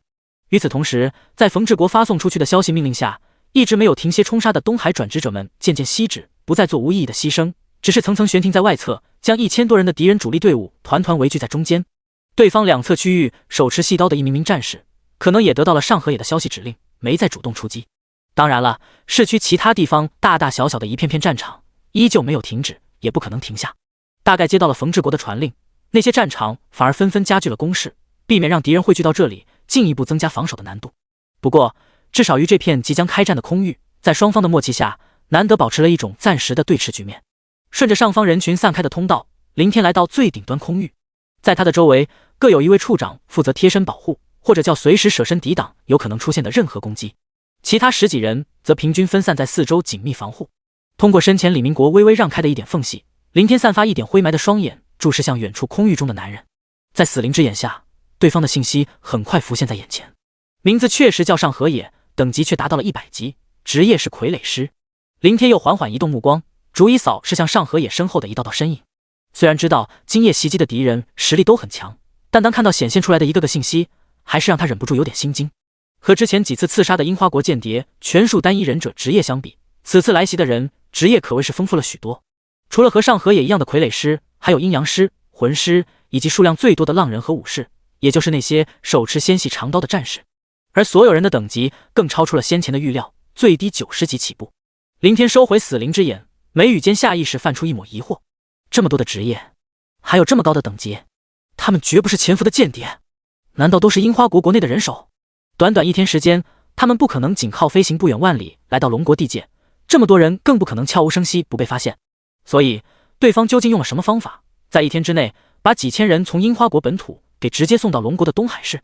与此同时，在冯志国发送出去的消息命令下，一直没有停歇冲杀的东海转职者们渐渐息止，不再做无意义的牺牲，只是层层悬停在外侧，将1000多人的敌人主力队伍团团围聚在中间。对方两侧区域手持细刀的一名名战士，可能也得到了上河野的消息指令，没再主动出击。当然了，市区其他地方大大小小的一片片战场依旧没有停止，也不可能停下。大概接到了冯志国的传令，那些战场反而纷纷加剧了攻势，避免让敌人汇聚到这里，进一步增加防守的难度。不过，至少于这片即将开战的空域，在双方的默契下，难得保持了一种暂时的对峙局面。顺着上方人群散开的通道，林天来到最顶端空域，在他的周围各有一位处长负责贴身保护，或者叫随时舍身抵挡有可能出现的任何攻击。其他10几人则平均分散在四周紧密防护。通过身前李明国微微让开的一点缝隙，林天散发一点灰霾的双眼注视向远处空域中的男人。在死灵之眼下，对方的信息很快浮现在眼前，名字确实叫上河野，等级却达到了100级，职业是傀儡师。林天又缓缓移动目光，逐一扫视向上河野身后的一道道身影。虽然知道今夜袭击的敌人实力都很强，但当看到显现出来的一个个信息，还是让他忍不住有点心惊。和之前几次刺杀的樱花国间谍全数单一忍者职业相比，此次来袭的人职业可谓是丰富了许多。除了和上河野一样的傀儡师，还有阴阳师、魂师，以及数量最多的浪人和武士，也就是那些手持纤细长刀的战士。而所有人的等级更超出了先前的预料，最低90级起步。林天收回死灵之眼，眉宇间下意识泛出一抹疑惑：这么多的职业，还有这么高的等级，他们绝不是潜伏的间谍？难道都是樱花国国内的人手？短短1天时间，他们不可能仅靠飞行不远万里来到龙国地界，这么多人更不可能悄无声息不被发现。所以，对方究竟用了什么方法，在1天之内把几千人从樱花国本土给直接送到龙国的东海市？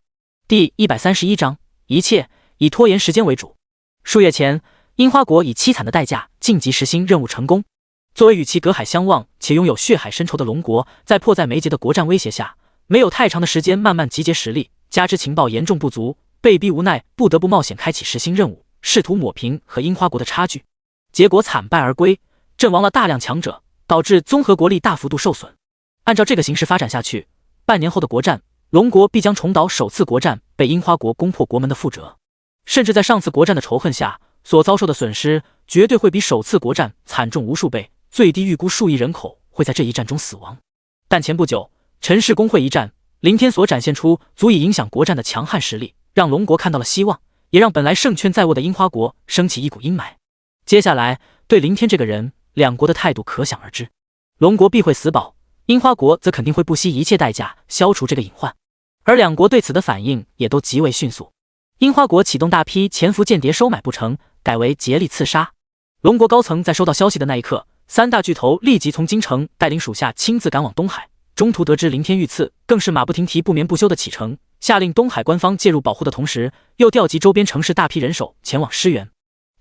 第131章，一切以拖延时间为主。数月前，樱花国以凄惨的代价晋级实心任务成功。作为与其隔海相望且拥有血海深仇的龙国，在迫在眉睫的国战威胁下，没有太长的时间慢慢集结实力，加之情报严重不足，被逼无奈不得不冒险开启实心任务，试图抹平和樱花国的差距。结果惨败而归，阵亡了大量强者，导致综合国力大幅度受损。按照这个形势发展下去，半年后的国战，龙国必将重蹈首次国战被樱花国攻破国门的覆辙。甚至在上次国战的仇恨下所遭受的损失，绝对会比首次国战惨重无数倍，最低预估数亿人口会在这一战中死亡。但前不久陈氏公会一战，林天所展现出足以影响国战的强悍实力，让龙国看到了希望，也让本来胜券在握的樱花国升起一股阴霾。接下来对林天这个人，两国的态度可想而知。龙国必会死保，樱花国则肯定会不惜一切代价消除这个隐患，而两国对此的反应也都极为迅速。樱花国启动大批潜伏间谍收买不成，改为竭力刺杀。龙国高层在收到消息的那一刻，3大巨头立即从京城带领属下亲自赶往东海，中途得知林天遇刺，更是马不停蹄不眠不休的启程，下令东海官方介入保护的同时，又调集周边城市大批人手前往支援。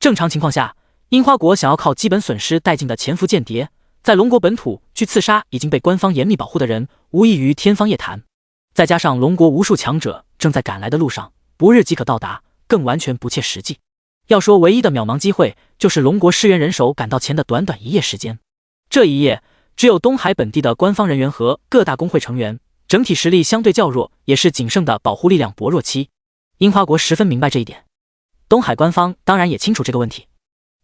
正常情况下，樱花国想要靠基本损失带进的潜伏间谍，在龙国本土去刺杀已经被官方严密保护的人，无异于天方夜谭。再加上龙国无数强者正在赶来的路上，不日即可到达，更完全不切实际。要说唯一的渺茫机会，就是龙国支援人手赶到前的短短1夜时间。这一夜，只有东海本地的官方人员和各大工会成员，整体实力相对较弱，也是仅剩的保护力量薄弱期。樱花国十分明白这一点，东海官方当然也清楚这个问题。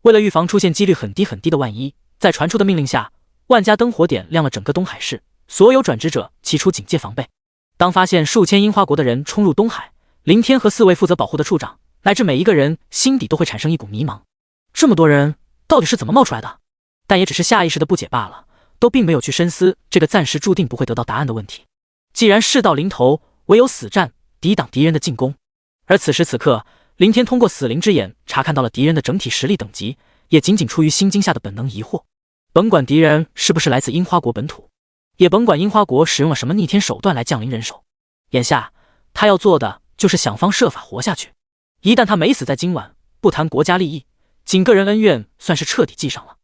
为了预防出现几率很低很低的万一，在传出的命令下，万家灯火点亮了整个东海市，所有转职者起出警戒防备。当发现数千樱花国的人冲入东海，林天和4位负责保护的处长，乃至每一个人心底都会产生一股迷茫。这么多人到底是怎么冒出来的？但也只是下意识的不解罢了，都并没有去深思这个暂时注定不会得到答案的问题。既然事到临头，唯有死战，抵挡敌人的进攻。而此时此刻，林天通过死灵之眼查看到了敌人的整体实力等级，也仅仅出于心惊下的本能疑惑。甭管敌人是不是来自樱花国本土，也甭管樱花国使用了什么逆天手段来降临人手，眼下他要做的就是想方设法活下去。一旦他没死在今晚，不谈国家利益，仅个人恩怨算是彻底记上了。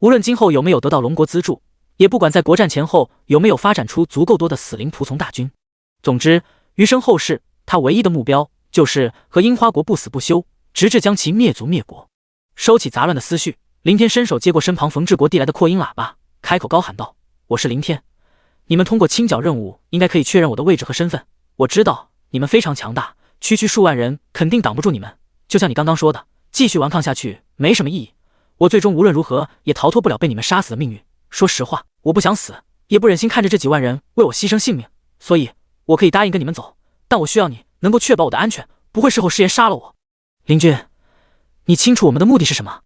无论今后有没有得到龙国资助，也不管在国战前后有没有发展出足够多的死灵仆从大军。总之，余生后世，他唯一的目标就是和樱花国不死不休，直至将其灭族灭国。收起杂乱的思绪，林天伸手接过身旁冯志国递来的扩音喇叭，开口高喊道：“我是林天，你们通过清剿任务应该可以确认我的位置和身份。我知道你们非常强大，区区数万人肯定挡不住你们。就像你刚刚说的，继续顽抗下去没什么意义。我最终无论如何也逃脱不了被你们杀死的命运。说实话，我不想死，也不忍心看着这几万人为我牺牲性命，所以我可以答应跟你们走，但我需要你能够确保我的安全，不会事后食言杀了我。”林君，你清楚我们的目的是什么？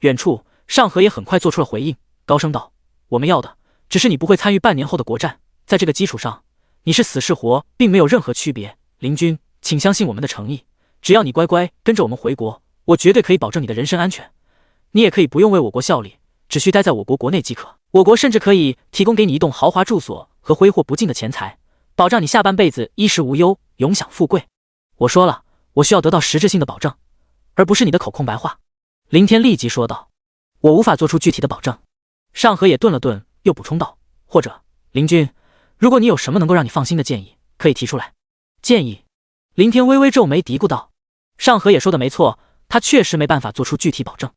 远处上河也很快做出了回应，高声道：“我们要的只是你不会参与半年后的国战，在这个基础上，你是死是活并没有任何区别。林君，请相信我们的诚意，只要你乖乖跟着我们回国，我绝对可以保证你的人身安全。你也可以不用为我国效力，只需待在我国国内即可。我国甚至可以提供给你一栋豪华住所和挥霍不尽的钱财，保障你下半辈子衣食无忧，永享富贵。我说了，我需要得到实质性的保证，而不是你的口空白话。”林天立即说道：“我无法做出具体的保证。”上河也顿了顿，又补充道：“或者，林君，如果你有什么能够让你放心的建议，可以提出来。”建议？林天微微皱眉嘀咕道：“上河也说的没错，他确实没办法做出具体保证。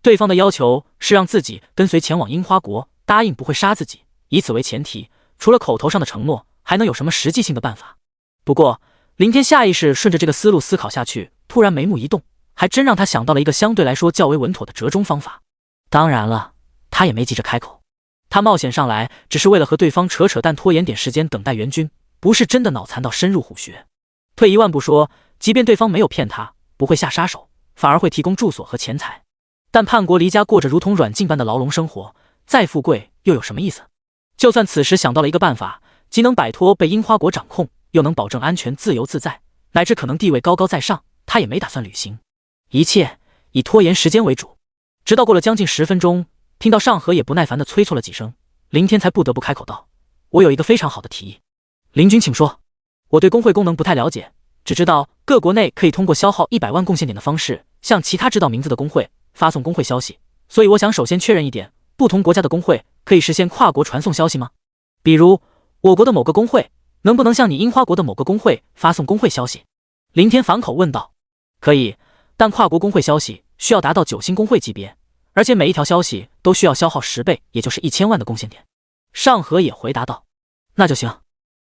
对方的要求是让自己跟随前往樱花国，答应不会杀自己，以此为前提，除了口头上的承诺，还能有什么实际性的办法？”不过，林天下意识顺着这个思路思考下去，突然眉目一动，还真让他想到了一个相对来说较为稳妥的折中方法。当然了，他也没急着开口，他冒险上来只是为了和对方扯淡，拖延点时间等待援军，不是真的脑残到深入虎穴。退一万步说，即便对方没有骗他，不会下杀手，反而会提供住所和钱财，但叛国离家过着如同软禁般的牢笼生活，再富贵又有什么意思？就算此时想到了一个办法，既能摆脱被樱花国掌控，又能保证安全自由自在，乃至可能地位高高在上，他也没打算履行。一切以拖延时间为主。直到过了将近10分钟，听到上河也不耐烦地催促了几声，林天才不得不开口道：“我有一个非常好的提议。”林君请说。我对工会功能不太了解，只知道各国内可以通过消耗100万贡献点的方式，向其他知道名字的工会发送工会消息，所以我想首先确认一点，不同国家的工会可以实现跨国传送消息吗？比如我国的某个工会能不能向你樱花国的某个工会发送工会消息？林天反口问道。可以，但跨国工会消息需要达到9星工会级别，而且每一条消息都需要消耗10倍，也就是1000万的贡献点。上河也回答道。那就行。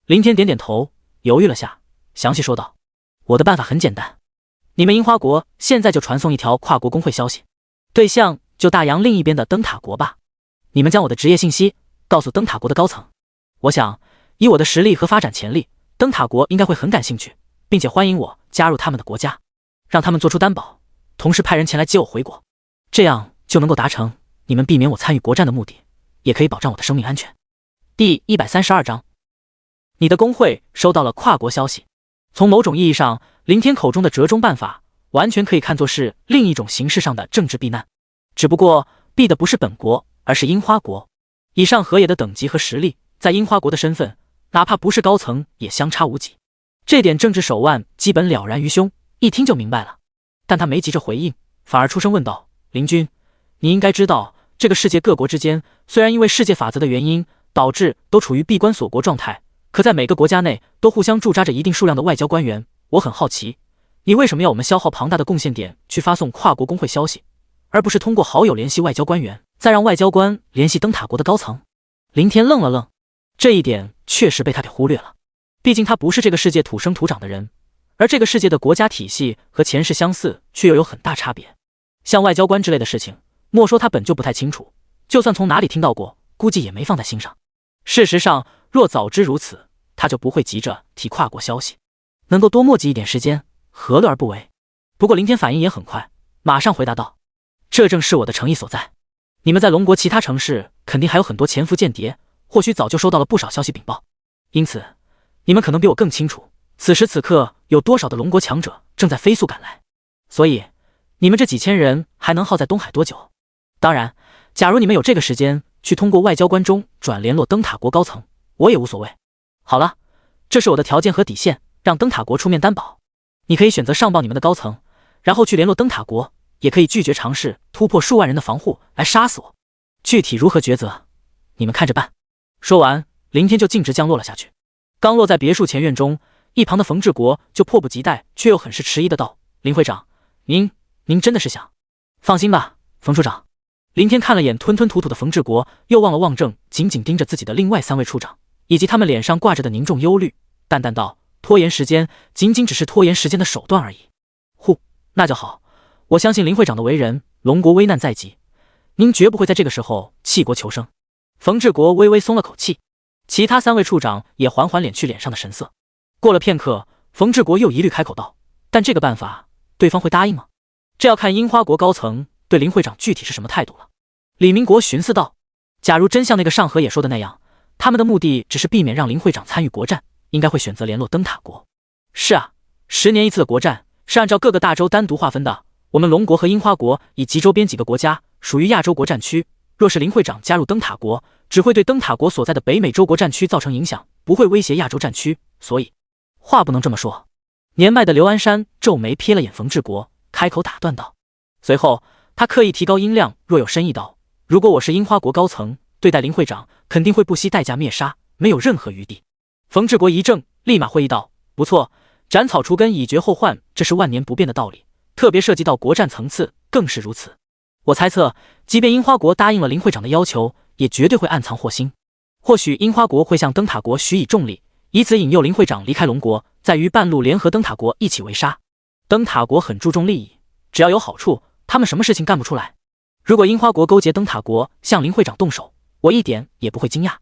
林天点点头，犹豫了下，详细说道：“我的办法很简单，你们樱花国现在就传送一条跨国工会消息，对象就大洋另一边的灯塔国吧。你们将我的职业信息告诉灯塔国的高层，我想以我的实力和发展潜力，灯塔国应该会很感兴趣，并且欢迎我加入他们的国家，让他们做出担保，同时派人前来接我回国，这样就能够达成你们避免我参与国战的目的，也可以保障我的生命安全。”第132章，你的工会收到了跨国消息。从某种意义上，林天口中的折中办法完全可以看作是另一种形式上的政治避难，只不过避的不是本国，而是樱花国。以上河野的等级和实力，在樱花国的身份，哪怕不是高层也相差无几，这点政治手腕基本了然于胸，一听就明白了。但他没急着回应，反而出声问道：“林君，你应该知道，这个世界各国之间虽然因为世界法则的原因导致都处于闭关锁国状态，可在每个国家内都互相驻扎着一定数量的外交官员。我很好奇，你为什么要我们消耗庞大的贡献点去发送跨国工会消息，而不是通过好友联系外交官员，再让外交官联系灯塔国的高层？”林天愣了愣，这一点确实被他给忽略了。毕竟他不是这个世界土生土长的人，而这个世界的国家体系和前世相似，却又有很大差别。像外交官之类的事情，莫说他本就不太清楚，就算从哪里听到过，估计也没放在心上。事实上，若早知如此，他就不会急着提跨国消息，能够多磨叽一点时间，何乐而不为？不过林天反应也很快，马上回答道：“这正是我的诚意所在。你们在龙国其他城市肯定还有很多潜伏间谍，或许早就收到了不少消息禀报，因此你们可能比我更清楚，此时此刻有多少的龙国强者正在飞速赶来。所以你们这几千人还能耗在东海多久？当然，假如你们有这个时间去通过外交官中转联络灯塔国高层，我也无所谓。好了，这是我的条件和底线，让灯塔国出面担保。你可以选择上报你们的高层，然后去联络灯塔国，也可以拒绝尝试突破数万人的防护来杀死我。具体如何抉择，你们看着办。说完，林天就径直降落了下去。刚落在别墅前院中，一旁的冯志国就迫不及待却又很是迟疑的道：“林会长，您真的是想……放心吧，冯处长。”林天看了眼吞吞吐吐的冯志国，又望了望正紧紧盯着自己的另外3位处长，以及他们脸上挂着的凝重忧虑，淡淡道：“拖延时间，仅仅只是拖延时间的手段而已。”那就好。我相信林会长的为人，龙国危难在即，您绝不会在这个时候弃国求生。冯志国微微松了口气，其他3位处长也缓缓敛去脸上的神色。过了片刻，冯志国又一律开口道：“但这个办法，对方会答应吗？这要看樱花国高层对林会长具体是什么态度了。”李明国寻思道：“假如真像那个上河野说的那样，他们的目的只是避免让林会长参与国战，应该会选择联络灯塔国。是啊，10年一次的国战是按照各个大洲单独划分的，我们龙国和樱花国以及周边几个国家属于亚洲国战区。若是林会长加入灯塔国，只会对灯塔国所在的北美洲国战区造成影响，不会威胁亚洲战区。所以话不能这么说。”年迈的刘安山皱眉瞥了眼冯志国，开口打断道。随后他刻意提高音量，若有深意道：“如果我是樱花国高层，对待林会长肯定会不惜代价灭杀，没有任何余地。”冯志国一怔，立马会意道：“不错，斩草除根，以绝后患，这是万年不变的道理，特别涉及到国战层次更是如此。我猜测，即便樱花国答应了林会长的要求，也绝对会暗藏祸心。或许樱花国会向灯塔国许以重礼，以此引诱林会长离开龙国，再于半路联合灯塔国一起围杀。灯塔国很注重利益，只要有好处，他们什么事情干不出来。如果樱花国勾结灯塔国向林会长动手，我一点也不会惊讶。”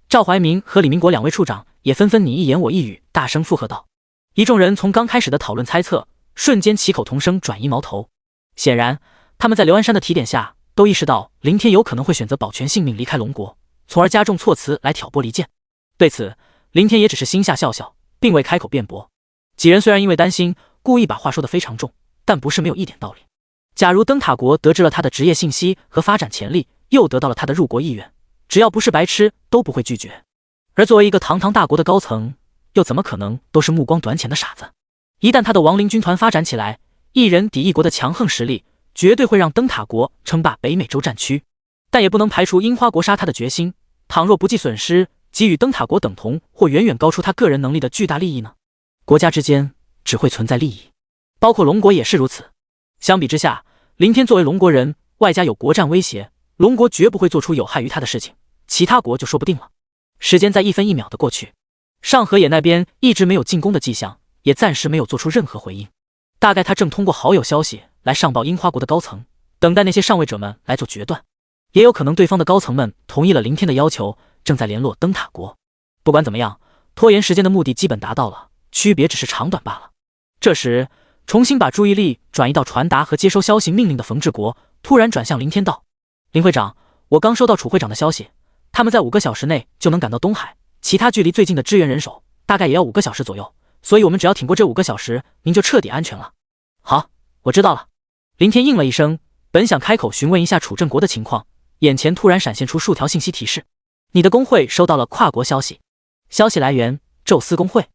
赵怀民和李明国2位处长也纷纷你一言我一语，大声附和道。一众人从刚开始的讨论猜测，瞬间齐口同声转移矛头。显然他们在刘安山的提点下，都意识到林天有可能会选择保全性命离开龙国，从而加重措辞来挑拨离间。对此，林天也只是心下笑笑，并未开口辩驳。几人虽然因为担心，故意把话说得非常重，但不是没有一点道理。假如灯塔国得知了他的职业信息和发展潜力，又得到了他的入国意愿，只要不是白痴，都不会拒绝。而作为一个堂堂大国的高层，又怎么可能都是目光短浅的傻子？一旦他的亡灵军团发展起来，一人抵一国的强横实力，绝对会让灯塔国称霸北美洲战区。但也不能排除樱花国杀他的决心，倘若不计损失，给予灯塔国等同或远远高出他个人能力的巨大利益呢？国家之间只会存在利益，包括龙国也是如此。相比之下，林天作为龙国人，外加有国战威胁，龙国绝不会做出有害于他的事情，其他国就说不定了。时间在一分一秒的过去，上河野那边一直没有进攻的迹象，也暂时没有做出任何回应。大概他正通过好友消息来上报樱花国的高层，等待那些上位者们来做决断。也有可能对方的高层们同意了林天的要求，正在联络灯塔国。不管怎么样，拖延时间的目的基本达到了，区别只是长短罢了。这时重新把注意力转移到传达和接收消息命令的冯志国突然转向林天道：“林会长，我刚收到楚会长的消息，他们在5个小时内就能赶到东海，其他距离最近的支援人手大概也要5个小时左右，所以我们只要挺过这5个小时，您就彻底安全了。”“好，我知道了。”林天应了一声，本想开口询问一下楚镇国的情况，眼前突然闪现出数条信息提示：“你的工会收到了跨国消息，消息来源宙斯工会，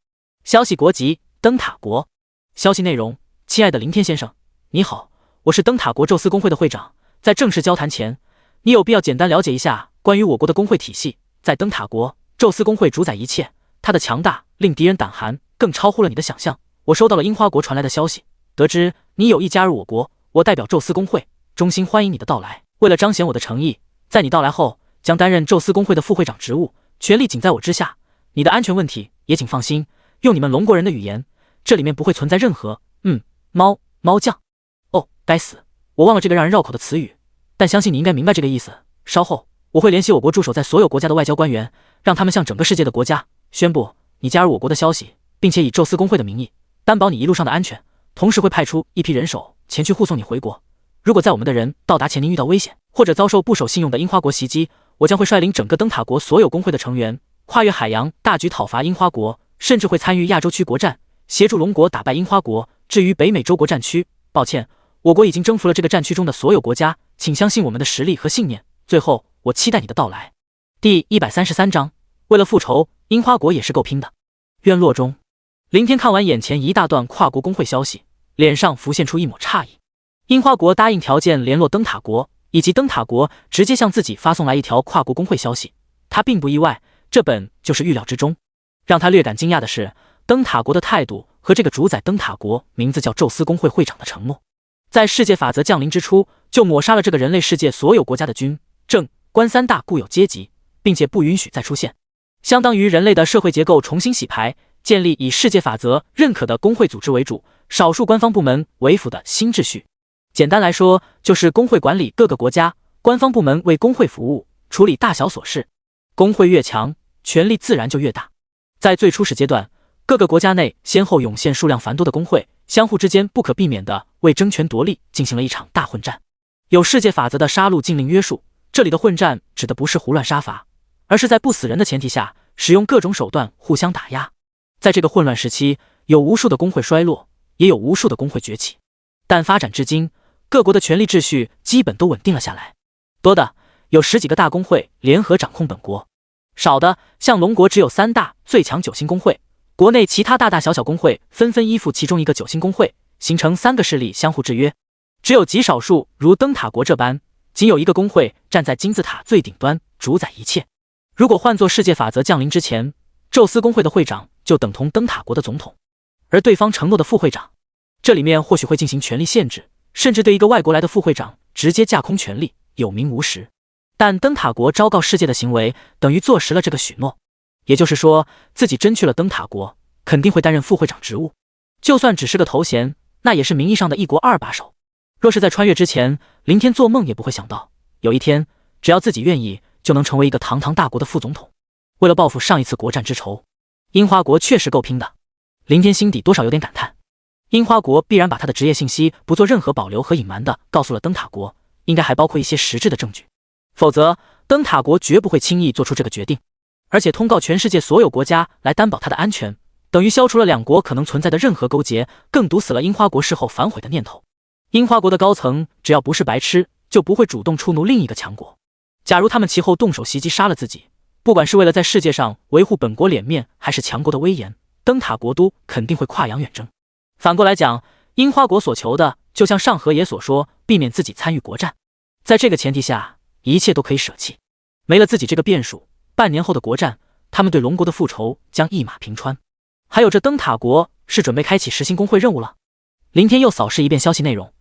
消息国籍灯塔国，消息内容：亲爱的林天先生，你好，我是灯塔国宙斯工会的会长。在正式交谈前，你有必要简单了解一下关于我国的工会体系。在灯塔国，宙斯工会主宰一切，它的强大令敌人胆寒，更超乎了你的想象。我收到了樱花国传来的消息，得知你有意加入我国，我代表宙斯工会衷心欢迎你的到来。为了彰显我的诚意，在你到来后将担任宙斯工会的副会长职务，权力仅在我之下。你的安全问题也请放心，用你们龙国人的语言，这里面不会存在任何猫将。哦，该死，我忘了这个让人绕口的词语，但相信你应该明白这个意思。稍后我会联系我国驻守在所有国家的外交官员，让他们向整个世界的国家宣布你加入我国的消息，并且以宙斯工会的名义担保你一路上的安全，同时会派出一批人手前去护送你回国。如果在我们的人到达前您遇到危险，或者遭受不守信用的樱花国袭击，我将会率领整个灯塔国所有工会的成员跨越海洋，大举讨伐樱花国，甚至会参与亚洲区国战，协助龙国打败樱花国。至于北美洲国战区，抱歉，我国已经征服了这个战区中的所有国家，请相信我们的实力和信念。最后，我期待你的到来。第133章，为了复仇，樱花国也是够拼的。院落中，林天看完眼前一大段跨国工会消息，脸上浮现出一抹诧异。樱花国答应条件联络灯塔国，以及灯塔国直接向自己发送来一条跨国工会消息，他并不意外，这本就是预料之中。让他略感惊讶的是，灯塔国的态度和这个主宰灯塔国名字叫宙斯公会会长的承诺，在世界法则降临之初就抹杀了这个人类世界所有国家的军、政、官三大固有阶级，并且不允许再出现，相当于人类的社会结构重新洗牌，建立以世界法则认可的工会组织为主、少数官方部门为辅的新秩序。简单来说，就是工会管理各个国家，官方部门为工会服务，处理大小琐事。工会越强，权力自然就越大。在最初始阶段，各个国家内先后涌现数量繁多的工会，相互之间不可避免地为争权夺利进行了一场大混战。有世界法则的杀戮禁令约束，这里的混战指的不是胡乱杀伐，而是在不死人的前提下，使用各种手段互相打压。在这个混乱时期，有无数的工会衰落，也有无数的工会崛起，但发展至今，各国的权力秩序基本都稳定了下来。多的有10几个大工会联合掌控本国，少的像龙国只有3大最强9星工会，国内其他大大小小工会纷纷依附其中一个9星工会，形成3个势力相互制约。只有极少数如灯塔国这般，仅有一个工会站在金字塔最顶端，主宰一切。如果换作世界法则降临之前，宙斯工会的会长就等同灯塔国的总统，而对方承诺的副会长，这里面或许会进行权力限制，甚至对一个外国来的副会长直接架空权力，有名无实。但灯塔国昭告世界的行为等于坐实了这个许诺，也就是说自己真去了灯塔国，肯定会担任副会长职务，就算只是个头衔，那也是名义上的一国2把手。若是在穿越之前，林天做梦也不会想到，有一天只要自己愿意，就能成为一个堂堂大国的副总统。为了报复上一次国战之仇，樱花国确实够拼的。林天心底多少有点感叹，樱花国必然把他的职业信息不做任何保留和隐瞒的告诉了灯塔国，应该还包括一些实质的证据，否则灯塔国绝不会轻易做出这个决定。而且通告全世界所有国家来担保他的安全，等于消除了2国可能存在的任何勾结，更堵死了樱花国事后反悔的念头。樱花国的高层只要不是白痴，就不会主动触怒另一个强国。假如他们其后动手袭击杀了自己，不管是为了在世界上维护本国脸面，还是强国的威严，灯塔国都肯定会跨洋远征。反过来讲，樱花国所求的，就像上河野所说，避免自己参与国战。在这个前提下，一切都可以舍弃。没了自己这个变数，半年后的国战，他们对龙国的复仇将一马平川。还有这灯塔国是准备开启10星工会任务了。林天又扫视一遍消息内容，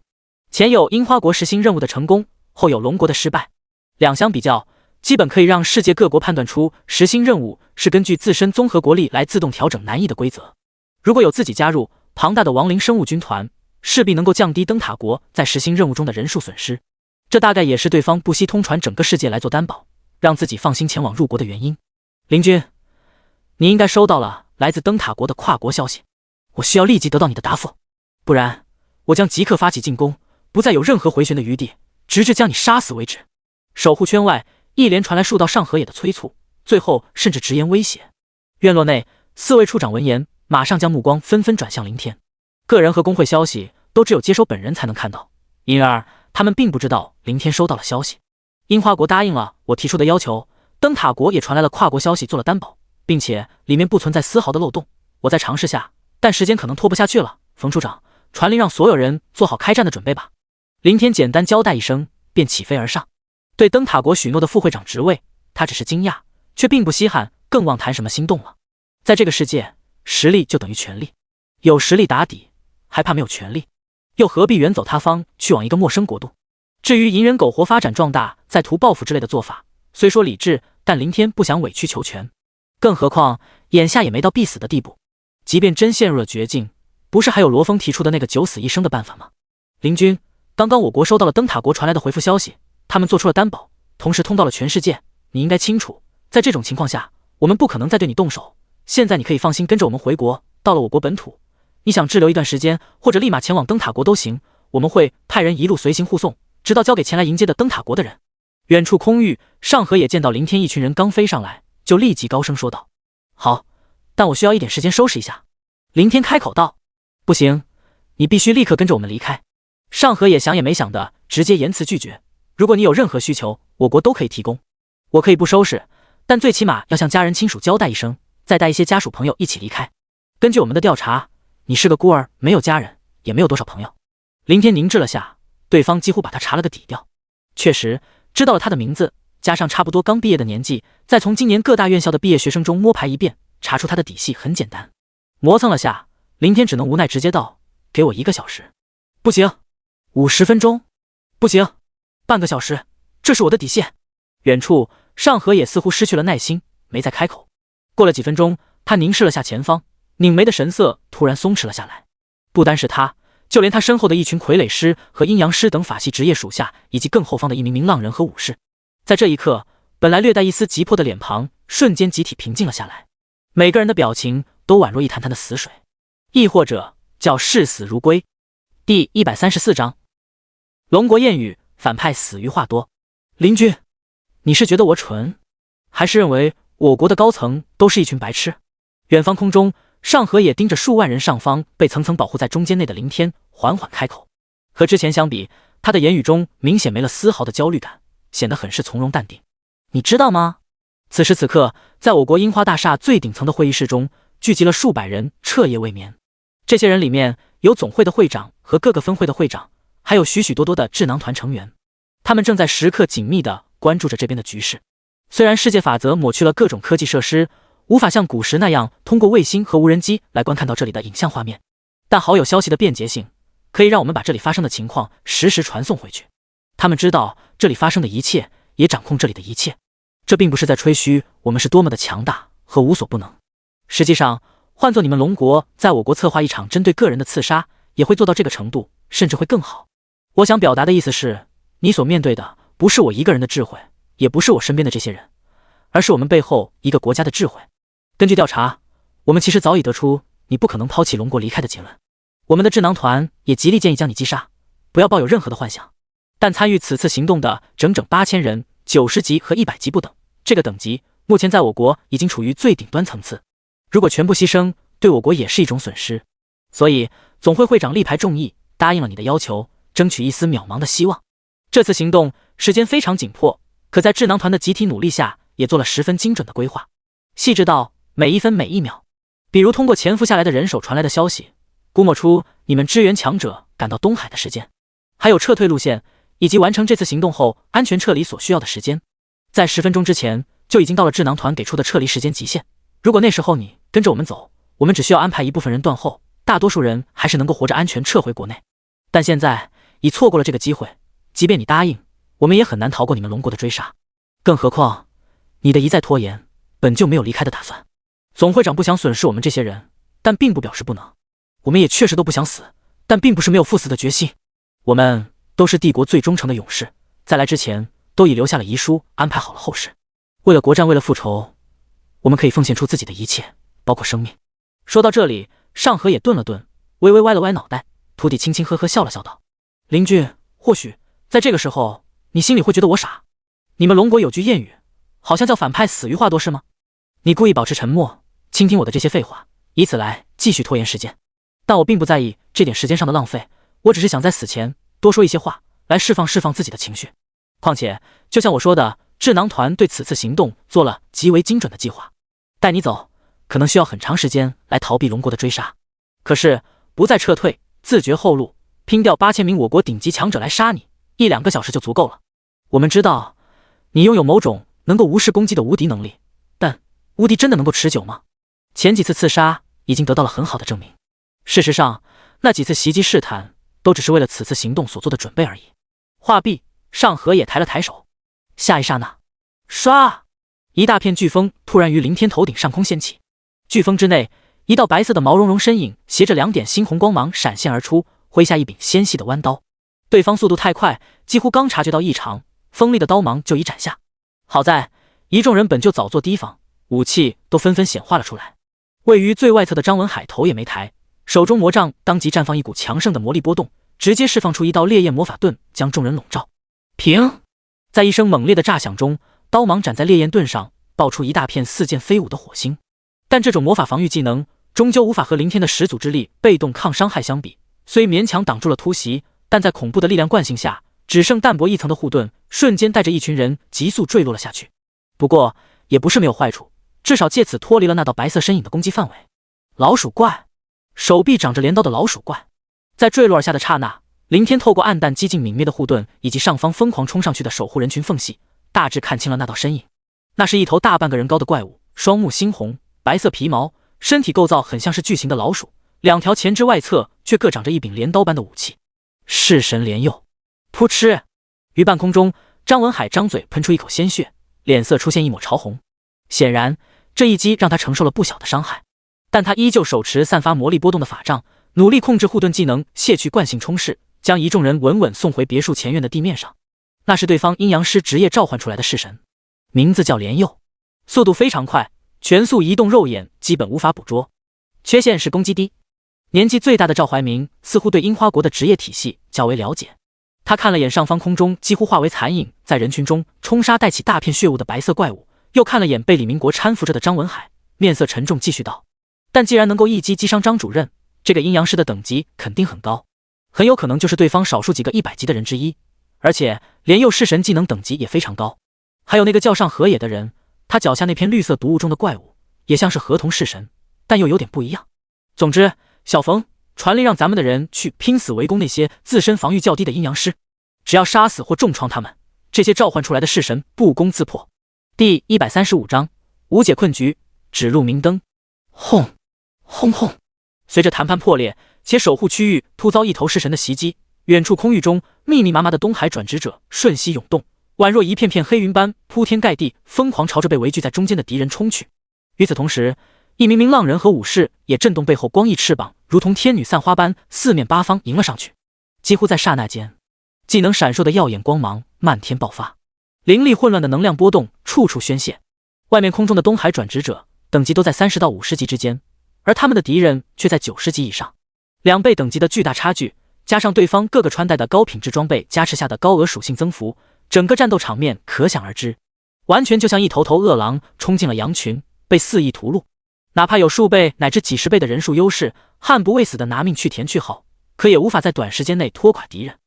前有樱花国10星任务的成功，后有龙国的失败，两相比较，基本可以让世界各国判断出10星任务是根据自身综合国力来自动调整难易的规则。如果有自己加入，庞大的亡灵生物军团势必能够降低灯塔国在10星任务中的人数损失，这大概也是对方不惜通传整个世界来做担保，让自己放心前往入国的原因。林军，你应该收到了来自灯塔国的跨国消息，我需要立即得到你的答复，不然我将即刻发起进攻，不再有任何回旋的余地，直至将你杀死为止。守护圈外一连传来数道上河野的催促，最后甚至直言威胁。院落内4位处长闻言，马上将目光纷纷转向林天。个人和工会消息都只有接收本人才能看到，因而他们并不知道林天收到了消息。樱花国答应了我提出的要求，灯塔国也传来了跨国消息做了担保，并且里面不存在丝毫的漏洞。我再尝试下，但时间可能拖不下去了。冯处长，传令让所有人做好开战的准备吧。林天简单交代一声，便起飞而上。对灯塔国许诺的副会长职位，他只是惊讶，却并不稀罕，更妄谈什么心动了。在这个世界，实力就等于权力，有实力打底，还怕没有权力？又何必远走他方，去往一个陌生国度？至于隐忍苟活、发展壮大、再图报复之类的做法，虽说理智，但林天不想委曲求全。更何况眼下也没到必死的地步，即便真陷入了绝境，不是还有罗峰提出的那个9死1生的办法吗？林军，刚刚我国收到了灯塔国传来的回复消息，他们做出了担保，同时通到了全世界。你应该清楚，在这种情况下，我们不可能再对你动手。现在你可以放心跟着我们回国，到了我国本土，你想滞留一段时间，或者立马前往灯塔国都行，我们会派人一路随行护送，直到交给前来迎接的灯塔国的人。远处空域，上河也见到林天一群人刚飞上来，就立即高声说道：好，但我需要一点时间收拾一下。林天开口道：不行，你必须立刻跟着我们离开。上河也想也没想的直接言辞拒绝，如果你有任何需求，我国都可以提供。我可以不收拾，但最起码要向家人亲属交代一声，再带一些家属朋友一起离开。根据我们的调查，你是个孤儿，没有家人，也没有多少朋友。林天凝滞了下，对方几乎把他查了个底调。确实知道了他的名字，加上差不多刚毕业的年纪，再从今年各大院校的毕业学生中摸排一遍，查出他的底细很简单。磨蹭了下，林天只能无奈直接道：“给我1个小时。”不行。50分钟？不行。半个小时，这是我的底线。远处，上河也似乎失去了耐心，没再开口。过了几分钟，他凝视了下前方，拧眉的神色突然松弛了下来。不单是他，就连他身后的一群傀儡师和阴阳师等法系职业属下，以及更后方的一名浪人和武士，在这一刻，本来略带一丝急迫的脸庞瞬间集体平静了下来，每个人的表情都宛若一潭潭的死水，亦或者叫视死如归。第134章，龙国谚语，反派死于话多。林君，你是觉得我蠢，还是认为我国的高层都是一群白痴？远方空中，上河也盯着数万人上方被层层保护在中间内的林天，缓缓开口。和之前相比，他的言语中明显没了丝毫的焦虑感，显得很是从容淡定。你知道吗？此时此刻，在我国樱花大厦最顶层的会议室中，聚集了数百人，彻夜未眠。这些人里面有总会的会长和各个分会的会长，还有许许多多的智囊团成员。他们正在时刻紧密地关注着这边的局势。虽然世界法则抹去了各种科技设施，无法像古时那样通过卫星和无人机来观看到这里的影像画面，但好友消息的便捷性，可以让我们把这里发生的情况实时传送回去。他们知道这里发生的一切，也掌控这里的一切。这并不是在吹嘘我们是多么的强大和无所不能。实际上，换做你们龙国在我国策划一场针对个人的刺杀，也会做到这个程度，甚至会更好。我想表达的意思是，你所面对的不是我一个人的智慧，也不是我身边的这些人，而是我们背后一个国家的智慧。根据调查，我们其实早已得出你不可能抛弃龙国离开的结论。我们的智囊团也极力建议将你击杀，不要抱有任何的幻想。但参与此次行动的整整8000人，90级和100级不等，这个等级目前在我国已经处于最顶端层次。如果全部牺牲，对我国也是一种损失。所以总会会长力排众议，答应了你的要求，争取一丝渺茫的希望。这次行动时间非常紧迫，可在智囊团的集体努力下，也做了十分精准的规划，细致到每一分每一秒。比如通过潜伏下来的人手传来的消息，估摸出你们支援强者赶到东海的时间，还有撤退路线，以及完成这次行动后安全撤离所需要的时间。在10分钟之前就已经到了智囊团给出的撤离时间极限。如果那时候你跟着我们走，我们只需要安排一部分人断后，大多数人还是能够活着安全撤回国内。但现在已错过了这个机会，即便你答应，我们也很难逃过你们龙国的追杀。更何况你的一再拖延，本就没有离开的打算。总会长不想损失我们这些人，但并不表示不能。我们也确实都不想死，但并不是没有赴死的决心。我们都是帝国最忠诚的勇士，在来之前都已留下了遗书，安排好了后事。为了国战，为了复仇，我们可以奉献出自己的一切，包括生命。说到这里，上河也顿了顿，微微歪了歪脑袋，徒弟轻轻呵呵笑了笑道：林君，或许在这个时候你心里会觉得我傻。你们龙国有句谚语，好像叫反派死于话多，是吗？你故意保持沉默，倾听我的这些废话，以此来继续拖延时间。但我并不在意这点时间上的浪费，我只是想在死前多说一些话，来释放自己的情绪。况且就像我说的，智囊团对此次行动做了极为精准的计划。带你走可能需要很长时间来逃避龙国的追杀，可是不再撤退，自绝后路，拼掉8000名我国顶级强者来杀你，1-2个小时就足够了。我们知道你拥有某种能够无视攻击的无敌能力，但无敌真的能够持久吗？前几次刺杀已经得到了很好的证明。事实上，那几次袭击试探都只是为了此次行动所做的准备而已。话毕，上河也抬了抬手，下一刹那，唰！一大片飓风突然于林天头顶上空掀起，飓风之内，一道白色的毛茸茸身影携着2点猩红光芒闪现而出，挥下一柄纤细的弯刀。对方速度太快，几乎刚察觉到异常，锋利的刀芒就已斩下。好在一众人本就早作提防，武器都纷纷显化了出来。位于最外侧的张文海头也没抬，手中魔杖当即绽放一股强盛的魔力波动，直接释放出一道烈焰魔法盾，将众人笼罩。平！在一声猛烈的炸响中，刀芒斩在烈焰盾上，爆出一大片四溅飞舞的火星。但这种魔法防御技能终究无法和林天的始祖之力被动抗伤害相比，虽勉强挡住了突袭，但在恐怖的力量惯性下，只剩淡薄一层的护盾瞬间带着一群人急速坠落了下去。不过也不是没有坏处，至少借此脱离了那道白色身影的攻击范围。老鼠怪，手臂长着镰刀的老鼠怪。在坠落而下的刹那，林天透过暗淡几近泯灭的护盾以及上方疯狂冲上去的守护人群缝隙，大致看清了那道身影。那是一头大半个人高的怪物，双目猩红，白色皮毛，身体构造很像是巨型的老鼠，两条前肢外侧却各长着一柄镰刀般的武器。弑神莲佑！噗嗤！于半空中，张文海张嘴喷出一口鲜血，脸色出现一抹潮红。显然，这一击让他承受了不小的伤害，但他依旧手持散发魔力波动的法杖，努力控制护盾技能，卸去惯性冲势，将一众人稳稳送回别墅前院的地面上。那是对方阴阳师职业召唤出来的弑神，名字叫莲佑，速度非常快，全速移动肉眼基本无法捕捉，缺陷是攻击低。年纪最大的赵怀明似乎对樱花国的职业体系较为了解，他看了眼上方空中几乎化为残影，在人群中冲杀带起大片血雾的白色怪物，又看了眼被李明国搀扶着的张文海，面色沉重，继续道：但既然能够一击击伤张主任，这个阴阳师的等级肯定很高，很有可能就是对方少数几个100级的人之一，而且莲佑弑神技能等级也非常高。还有那个叫上河野的人，他脚下那片绿色毒雾中的怪物也像是河童弑神，但又有点不一样。总之，小冯，传令让咱们的人去拼死围攻那些自身防御较低的阴阳师，只要杀死或重创他们，这些召唤出来的弑神不攻自破。第135章无解困局，指路明灯。轰轰轰！随着谈判破裂，且守护区域突遭一头弑神的袭击，远处空域中密密麻麻的东海转职者瞬息涌动，宛若一片片黑云般铺天盖地，疯狂朝着被围聚在中间的敌人冲去。与此同时，一名名浪人和武士也震动背后光翼翅膀，如同天女散花般四面八方迎了上去。几乎在刹那间，技能闪烁的耀眼光芒漫天爆发，凌厉混乱的能量波动处处宣泄。外面空中的东海转职者等级都在30到50级之间，而他们的敌人却在90级以上，2倍等级的巨大差距，加上对方各个穿戴的高品质装备加持下的高额属性增幅，整个战斗场面可想而知，完全就像一头头饿狼冲进了羊群，被肆意屠戮。哪怕有数倍乃至几十倍的人数优势，悍不畏死的拿命去填去后，可也无法在短时间内拖垮敌人。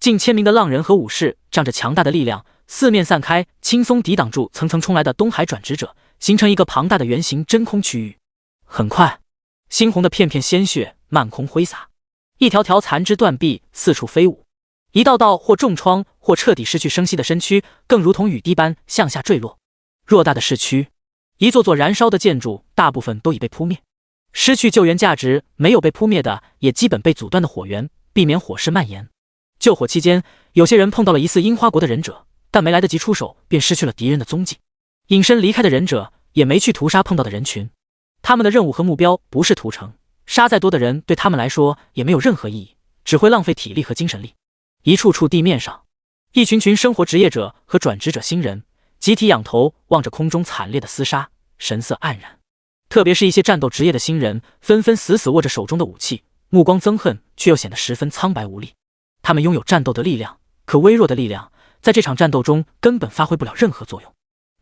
近千名的浪人和武士仗着强大的力量，四面散开，轻松抵挡住层层冲来的东海转职者，形成一个庞大的圆形真空区域。很快，猩红的片片鲜血漫空挥洒，一条条残肢断臂四处飞舞，一道道或重创或彻底失去生息的身躯更如同雨滴般向下坠落。偌大的市区，一座座燃烧的建筑大部分都已被扑灭，失去救援价值，没有被扑灭的也基本被阻断的火源，避免火势蔓延。救火期间，有些人碰到了疑似樱花国的忍者，但没来得及出手便失去了敌人的踪迹。隐身离开的忍者也没去屠杀碰到的人群，他们的任务和目标不是屠城，杀再多的人对他们来说也没有任何意义，只会浪费体力和精神力。一处处地面上，一群群生活职业者和转职者新人集体仰头望着空中惨烈的厮杀，神色黯然。特别是一些战斗职业的新人，纷纷死死握着手中的武器，目光憎恨，却又显得十分苍白无力。他们拥有战斗的力量，可微弱的力量在这场战斗中根本发挥不了任何作用，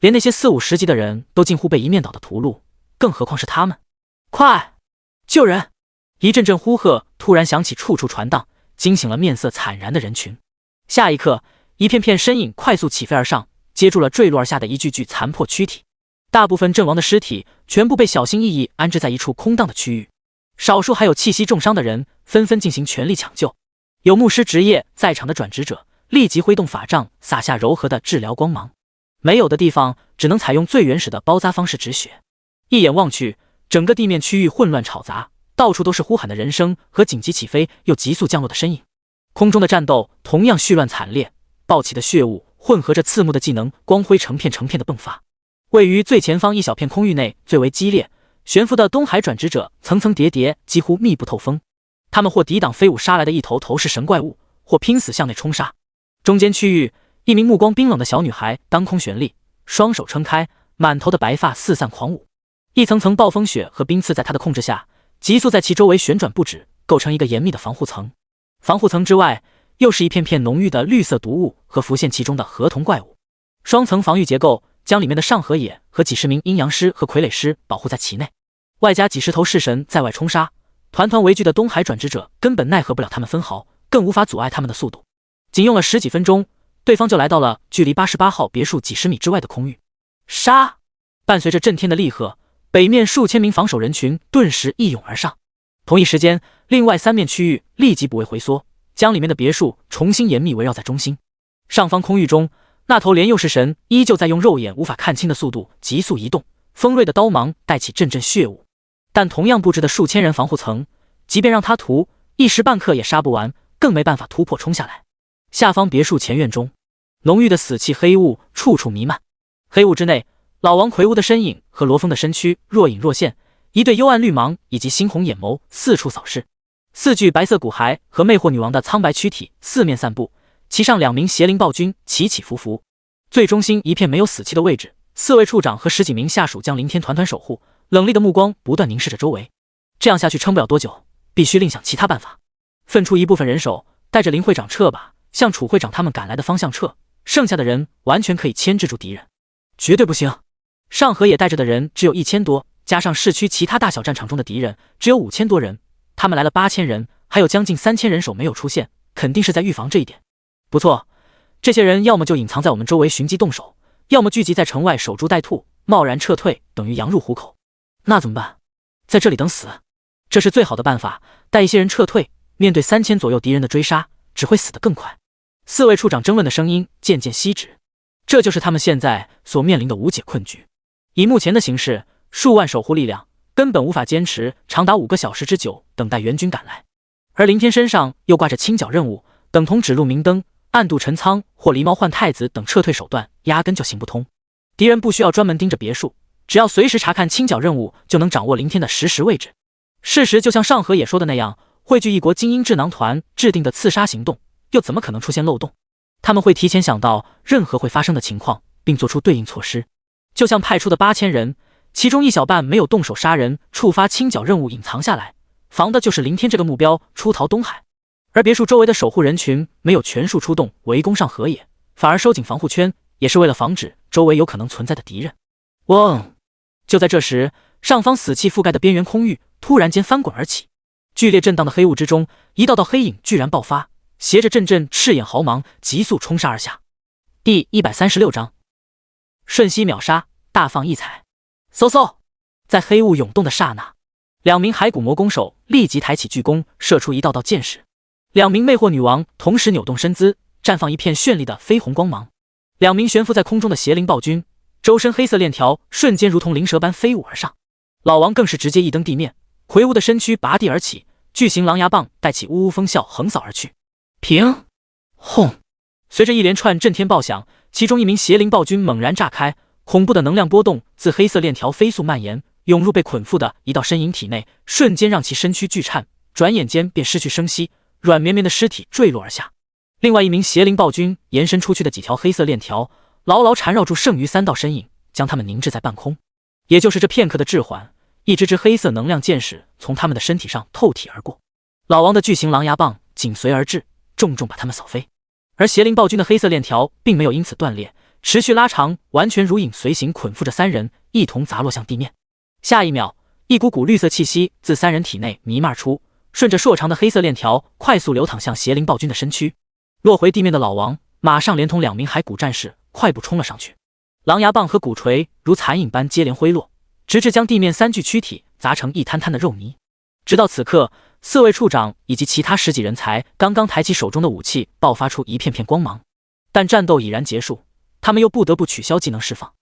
连那些40、50级的人都近乎被一面倒的屠戮，更何况是他们。快救人！一阵阵呼喝突然响起，处处传荡，惊醒了面色惨然的人群。下一刻，一片片身影快速起飞而上，接住了坠落而下的一具具残破躯体。大部分阵亡的尸体全部被小心翼翼安置在一处空荡的区域，少数还有气息重伤的人纷纷进行全力抢救。有牧师职业在场的转职者立即挥动法杖，洒下柔和的治疗光芒。没有的地方只能采用最原始的包扎方式止血。一眼望去，整个地面区域混乱吵杂，到处都是呼喊的人声和紧急起飞又急速降落的身影。空中的战斗同样絮乱惨烈，爆起的血雾混合着刺目的技能光辉成片成片的迸发。位于最前方一小片空域内最为激烈，悬浮的东海转职者层层叠叠，几乎密不透风。他们或抵挡飞舞杀来的一头头是神怪物，或拼死向内冲杀。中间区域，一名目光冰冷的小女孩当空悬立，双手撑开，满头的白发四散狂舞。一层层暴风雪和冰刺在她的控制下，急速在其周围旋转不止，构成一个严密的防护层。防护层之外，又是一片片浓郁的绿色毒雾和浮现其中的河童怪物。双层防御结构将里面的上河野和几十名阴阳师和傀儡师保护在其内，外加几十头弑神在外冲杀，团团围聚的东海转职者根本奈何不了他们分毫，更无法阻碍他们的速度。仅用了10几分钟，对方就来到了距离88号别墅几十米之外的空域。杀！伴随着震天的厉喝，北面数千名防守人群顿时一涌而上。同一时间，另外3面区域立即补位回缩，将里面的别墅重新严密围绕在中心。上方空域中，那头莲又是神依旧在用肉眼无法看清的速度急速移动，锋锐的刀芒带起阵阵血雾。但同样布置的数千人防护层，即便让他屠，一时半刻也杀不完，更没办法突破冲下来。下方别墅前院中，浓郁的死气黑雾处处弥漫。黑雾之内，老王魁梧的身影和罗峰的身躯若隐若现，一对幽暗绿芒以及猩红眼眸四处扫视。4具白色骨骸和魅惑女王的苍白躯体四面散布，其上2名邪灵暴君起起伏伏。最中心一片没有死气的位置，4位处长和10几名下属将凌天团团守护，冷厉的目光不断凝视着周围。这样下去撑不了多久，必须另想其他办法。分出一部分人手，带着林会长撤吧，向楚会长他们赶来的方向撤，剩下的人完全可以牵制住敌人。绝对不行！上河野带着的人只有1000多，加上市区其他大小战场中的敌人只有5000多人，他们来了8000人，还有将近3000人手没有出现，肯定是在预防这一点。不错，这些人要么就隐藏在我们周围寻机动手，要么聚集在城外守株待兔，贸然撤退等于羊入虎口。那怎么办？在这里等死？这是最好的办法，带一些人撤退，面对3000左右敌人的追杀，只会死得更快。4位处长争论的声音渐渐息止，这就是他们现在所面临的无解困局。以目前的形势，数万守护力量根本无法坚持长达5个小时之久，等待援军赶来。而林天身上又挂着清剿任务，等同指路明灯、暗度陈仓或狸猫换太子等撤退手段，压根就行不通。敌人不需要专门盯着别墅，只要随时查看清剿任务，就能掌握林天的实时位置。事实就像上河也说的那样，汇聚一国精英智囊团制定的刺杀行动，又怎么可能出现漏洞？他们会提前想到任何会发生的情况，并做出对应措施。就像派出的8000人，其中一小半没有动手杀人，触发清剿任务隐藏下来，防的就是林天这个目标出逃东海。而别墅周围的守护人群没有全数出动围攻上河野，反而收紧防护圈，也是为了防止周围有可能存在的敌人。嗡！就在这时，上方死气覆盖的边缘空域突然间翻滚而起，剧烈震荡的黑雾之中，一道道黑影居然爆发，携着阵阵赤眼毫芒急速冲杀而下。第136章瞬息秒杀，大放异彩。嗖嗖！在黑雾涌动的刹那，2名骸骨魔弓手立即抬起巨弓，射出一道道箭矢。2名魅惑女王同时扭动身姿，绽放一片绚丽的绯红光芒。2名悬浮在空中的邪灵暴君，周身黑色链条瞬间如同灵蛇般飞舞而上。老王更是直接一登地面，魁梧的身躯拔地而起，巨型狼牙棒带起呜呜风啸横扫而去。平轰！随着一连串震天爆响，其中一名邪灵暴君猛然炸开，恐怖的能量波动自黑色链条飞速蔓延，涌入被捆缚的一道身影体内，瞬间让其身躯剧颤，转眼间便失去声息，软绵绵的尸体坠落而下。另外一名邪灵暴君延伸出去的几条黑色链条牢牢缠绕住剩余3道身影，将他们凝滞在半空。也就是这片刻的滞缓，一支支黑色能量箭矢从他们的身体上透体而过，老王的巨型狼牙棒紧随而至，重重把他们扫飞。而邪灵暴君的黑色链条并没有因此断裂，持续拉长，完全如影随形，捆缚着3人一同砸落向地面。下一秒，一股股绿色气息自3人体内弥漫出，顺着硕长的黑色链条快速流淌向邪灵暴君的身躯。落回地面的老王马上连同2名骸骨战士快步冲了上去，狼牙棒和骨锤如残影般接连挥落，直至将地面3具躯体砸成一滩滩的肉泥。直到此刻，4位处长以及其他10几人才刚刚抬起手中的武器，爆发出一片片光芒。但战斗已然结束，他们又不得不取消技能释放。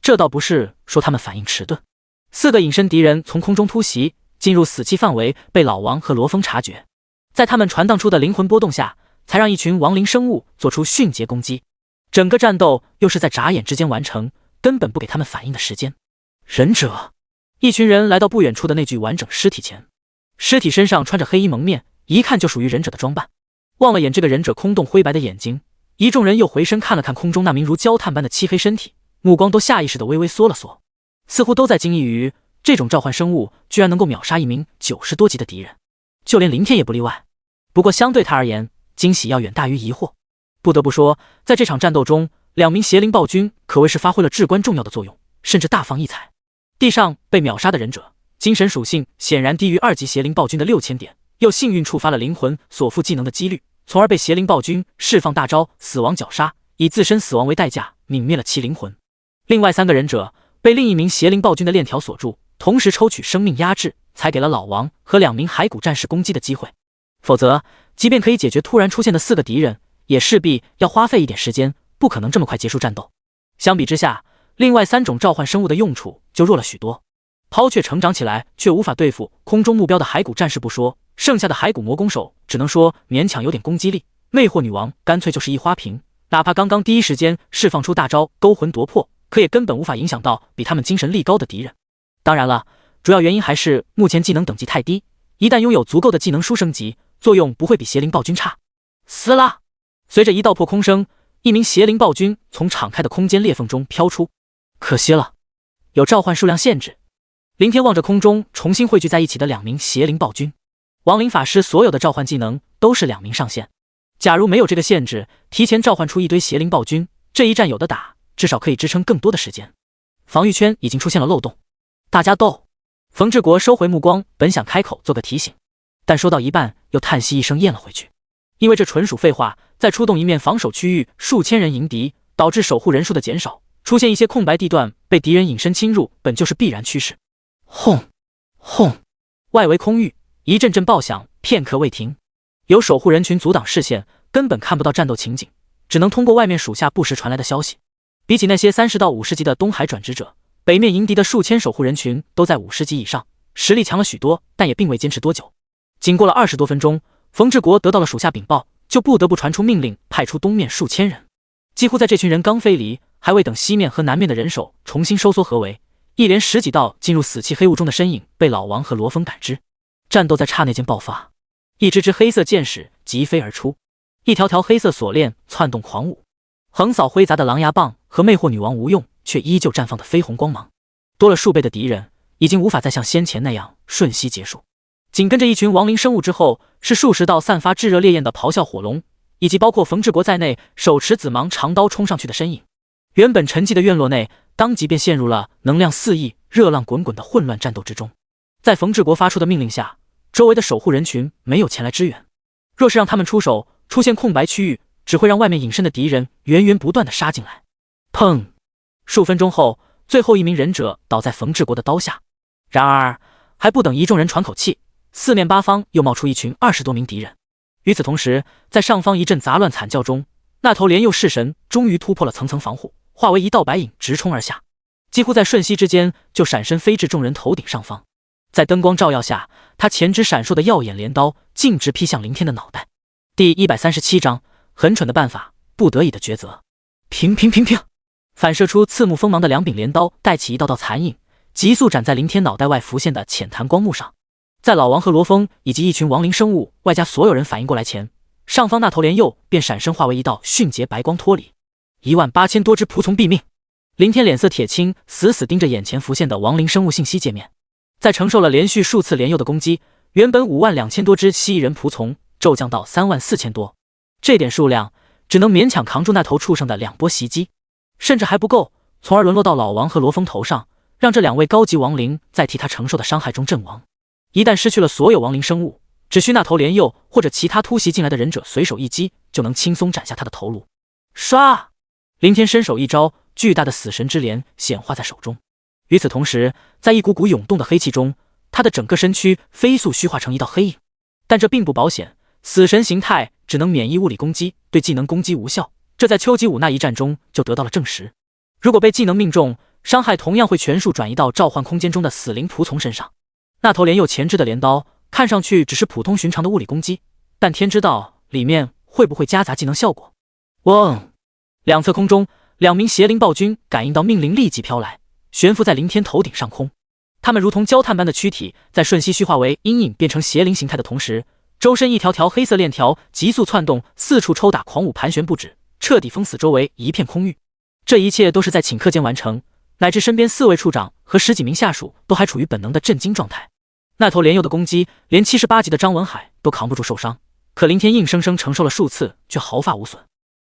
这倒不是说他们反应迟钝，4个隐身敌人从空中突袭，进入死气范围，被老王和罗峰察觉，在他们传荡出的灵魂波动下，才让一群亡灵生物做出迅捷攻击。整个战斗又是在眨眼之间完成，根本不给他们反应的时间。忍者！一群人来到不远处的那具完整尸体前，尸体身上穿着黑衣蒙面，一看就属于忍者的装扮。望了眼这个忍者空洞灰白的眼睛，一众人又回身看了看空中那名如焦炭般的漆黑身体，目光都下意识地微微缩了缩，似乎都在惊异于这种召唤生物居然能够秒杀一名90多级的敌人，就连林天也不例外。不过相对他而言，惊喜要远大于疑惑。不得不说，在这场战斗中，2名邪灵暴君可谓是发挥了至关重要的作用，甚至大放异彩。地上被秒杀的忍者，精神属性显然低于2级邪灵暴君的6000点，又幸运触发了灵魂所附技能的几率，从而被邪灵暴君释放大招死亡绞杀，以自身死亡为代价泯灭了其灵魂。另外3个忍者被另一名邪灵暴君的链条锁住，同时抽取生命压制，才给了老王和2名骸骨战士攻击的机会。否则，即便可以解决突然出现的4个敌人，也势必要花费一点时间，不可能这么快结束战斗。相比之下，另外3种召唤生物的用处就弱了许多。抛却成长起来却无法对付空中目标的骸骨战士不说，剩下的骸骨魔弓手只能说勉强有点攻击力。魅惑女王干脆就是一花瓶，哪怕刚刚第一时间释放出大招勾魂夺魄，可也根本无法影响到比他们精神力高的敌人。当然了，主要原因还是目前技能等级太低，一旦拥有足够的技能书升级，作用不会比邪灵暴君差。撕拉！随着一道破空声，一名邪灵暴君从敞开的空间裂缝中飘出。可惜了，有召唤数量限制。林天望着空中重新汇聚在一起的2名邪灵暴君，亡灵法师所有的召唤技能都是2名上限。假如没有这个限制，提前召唤出一堆邪灵暴君，这一战有的打，至少可以支撑更多的时间。防御圈已经出现了漏洞，大家斗！冯志国收回目光，本想开口做个提醒，但说到一半又叹息一声咽了回去，因为这纯属废话。再出动一面防守区域，数千人迎敌，导致守护人数的减少，出现一些空白地段被敌人隐身侵入，本就是必然趋势。轰轰！外围空域一阵阵爆响，片刻未停。有守护人群阻挡视线，根本看不到战斗情景，只能通过外面属下不时传来的消息。比起那些30到50级的东海转职者，北面迎敌的数千守护人群都在50级以上，实力强了许多，但也并未坚持多久。经过了20多分钟，冯志国得到了属下禀报，就不得不传出命令，派出东面数千人。几乎在这群人刚飞离，还未等西面和南面的人手重新收缩合围，一连10几道进入死气黑雾中的身影被老王和罗峰感知。战斗在刹那间爆发，一支支黑色箭矢疾飞而出，一条条黑色锁链窜动狂舞，横扫挥砸的狼牙棒和魅惑女王无用却依旧绽放的绯红光芒。多了数倍的敌人，已经无法再像先前那样瞬息结束。紧跟着一群亡灵生物之后，是数十道散发炙热烈焰的咆哮火龙，以及包括冯志国在内手持紫芒长刀冲上去的身影。原本沉寂的院落内，当即便陷入了能量四溢、热浪滚滚的混乱战斗之中。在冯志国发出的命令下，周围的守护人群没有前来支援。若是让他们出手，出现空白区域，只会让外面隐身的敌人源源不断地杀进来。砰！数分钟后，最后一名忍者倒在冯志国的刀下。然而，还不等一众人喘口气，四面八方又冒出一群20多名敌人。与此同时，在上方一阵杂乱惨叫中，那头莲佑式神终于突破了层层防护，化为一道白影直冲而下，几乎在瞬息之间就闪身飞至众人头顶上方。在灯光照耀下，他前肢闪烁的耀眼镰刀径直劈向林天的脑袋。第137章，很蠢的办法，不得已的抉择。平平平平，反射出刺目锋芒的2柄镰刀带起一道道残影，急速斩在林天脑袋外浮现的浅檀光幕上。在老王和罗峰以及一群亡灵生物外加所有人反应过来前，上方那头莲佑便闪身化为一道迅捷白光脱离。18000多只仆从毙命。林天脸色铁青，死死盯着眼前浮现的亡灵生物信息界面。在承受了连续数次莲佑的攻击，原本52000多只蜥蜴人仆从骤降到34000多，这点数量只能勉强扛住那头畜生的2波袭击，甚至还不够，从而沦落到老王和罗峰头上，让这2位高级亡灵在替他承受的伤害中阵亡。一旦失去了所有亡灵生物，只需那头莲佑或者其他突袭进来的忍者随手一击，就能轻松斩下他的头颅。唰！林天伸手一招，巨大的死神之镰显化在手中。与此同时，在一股股涌动的黑气中，他的整个身躯飞速虚化成一道黑影。但这并不保险，死神形态只能免疫物理攻击，对技能攻击无效，这在丘吉武那一战中就得到了证实。如果被技能命中，伤害同样会全数转移到召唤空间中的死灵仆从身上。那头莲佑前置的镰刀看上去只是普通寻常的物理攻击，但天知道里面会不会夹杂技能效果。嗡！两侧空中，2名邪灵暴君感应到命令立即飘来，悬浮在林天头顶上空。他们如同焦炭般的躯体，在瞬息虚化为阴影变成邪灵形态的同时，周身一条条黑色链条急速窜动，四处抽打狂舞盘旋不止，彻底封死周围一片空域。这一切都是在顷刻间完成，乃至身边4位处长和10几名下属都还处于本能的震惊状态。那头莲佑的攻击，连78级的张文海都扛不住受伤，可林天硬生生承受了数次，却毫发无损。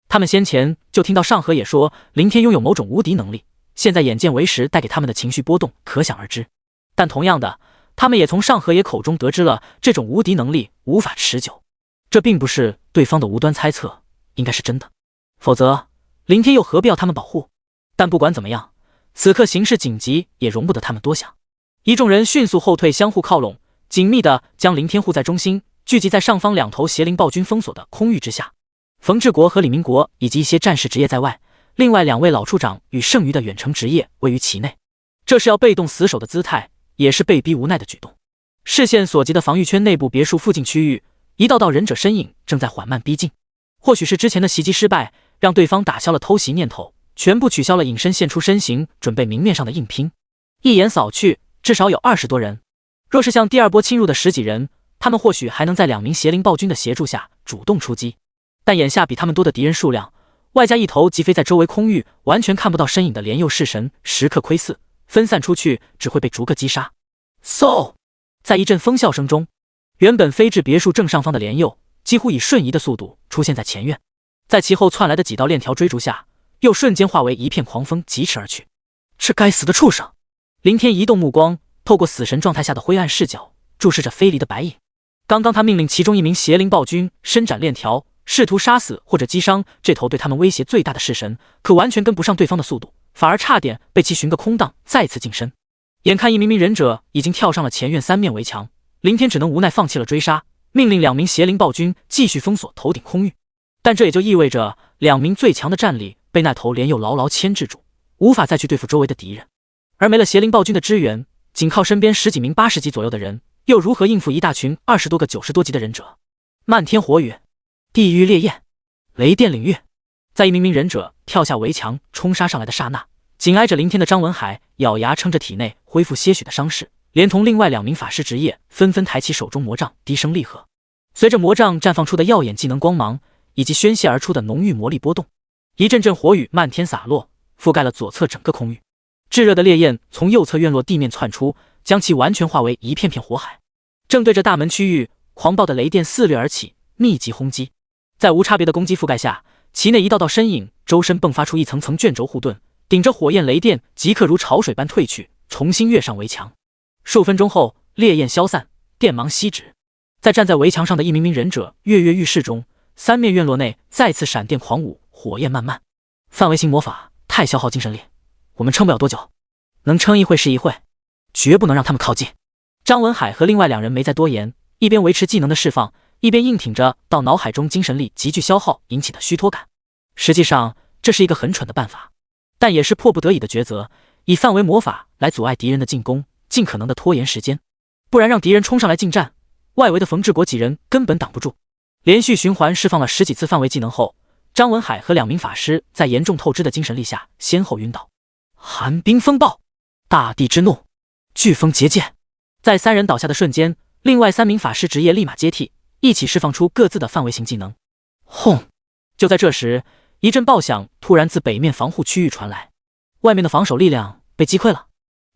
他们先前就听到上河也说林天拥有某种无敌能力，现在眼见为实带给他们的情绪波动可想而知。但同样的，他们也从上河也口中得知了这种无敌能力无法持久。这并不是对方的无端猜测，应该是真的，否则林天又何必要他们保护？但不管怎么样，此刻形势紧急，也容不得他们多想。一众人迅速后退，相互靠拢，紧密地将林天护在中心，聚集在上方2头邪灵暴君封锁的空域之下。冯志国和李明国以及一些战士职业在外，另外2位老处长与剩余的远程职业位于其内。这是要被动死守的姿态，也是被逼无奈的举动。视线所及的防御圈内部别墅附近区域，一道道忍者身影正在缓慢逼近。或许是之前的袭击失败，让对方打消了偷袭念头，全部取消了隐身现出身形，准备明面上的硬拼。一眼扫去，至少有20多人。若是像第2波侵入的10几人，他们或许还能在2名邪灵暴君的协助下主动出击。但眼下比他们多的敌人数量，外加一头疾飞在周围空域完全看不到身影的莲佑式神，时刻窥伺，分散出去只会被逐个击杀。嗖！在一阵疯笑声中，原本飞至别墅正上方的莲佑几乎以瞬移的速度出现在前院，在其后窜来的几道链条追逐下，又瞬间化为一片狂风疾驰而去。这该死的畜生！林天移动目光，透过死神状态下的灰暗视角注视着飞离的白影。刚刚他命令其中一名邪灵暴君伸展链条，试图杀死或者击伤这头对他们威胁最大的式神，可完全跟不上对方的速度，反而差点被其寻个空档再次近身。眼看一名忍者已经跳上了前院3面围墙，林天只能无奈放弃了追杀，命令2名邪灵暴君继续封锁头顶空域。但这也就意味着2名最强的战力被那头莲佑牢牢牵制住，无法再去对付周围的敌人。而没了邪灵暴君的支援，仅靠身边10几名80级左右的人，又如何应付一大群20多个90多级的忍者？漫天火雨，地狱烈焰，雷电领域。在一名忍者跳下围墙冲杀上来的刹那，紧挨着林天的张文海咬牙撑着体内恢复些许的伤势，连同另外2名法师职业纷纷抬起手中魔杖，低声厉喝。随着魔杖绽放出的耀眼技能光芒以及宣泄而出的浓郁魔力波动，一阵阵火雨漫天洒落，覆盖了左侧整个空域。炙热的烈焰从右侧院落地面窜出，将其完全化为一片片火海。正对着大门区域，狂暴的雷电肆掠而起，密集轰击。在无差别的攻击覆盖下，其内一道道身影周身迸发出一层层卷轴护盾，顶着火焰雷电即刻如潮水般退去，重新跃上围墙。数分钟后，烈焰消散，电芒熄止。在站在围墙上的一名名忍者跃跃欲试中，3面院落内再次闪电狂舞，火焰漫漫。范围型魔法太消耗精神力，我们撑不了多久，能撑一会是一会，绝不能让他们靠近。张文海和另外2人没再多言，一边维持技能的释放，一边硬挺着到脑海中精神力急剧消耗引起的虚脱感。实际上，这是一个很蠢的办法，但也是迫不得已的抉择，以范围魔法来阻碍敌人的进攻，尽可能的拖延时间，不然让敌人冲上来近战，外围的冯志国几人根本挡不住。连续循环释放了10几次范围技能后，张文海和2名法师在严重透支的精神力下先后晕倒。寒冰风暴，大地之怒，飓风结界。在3人倒下的瞬间，另外3名法师职业立马接替，一起释放出各自的范围型技能。轰！就在这时，一阵爆响突然自北面防护区域传来，外面的防守力量被击溃了。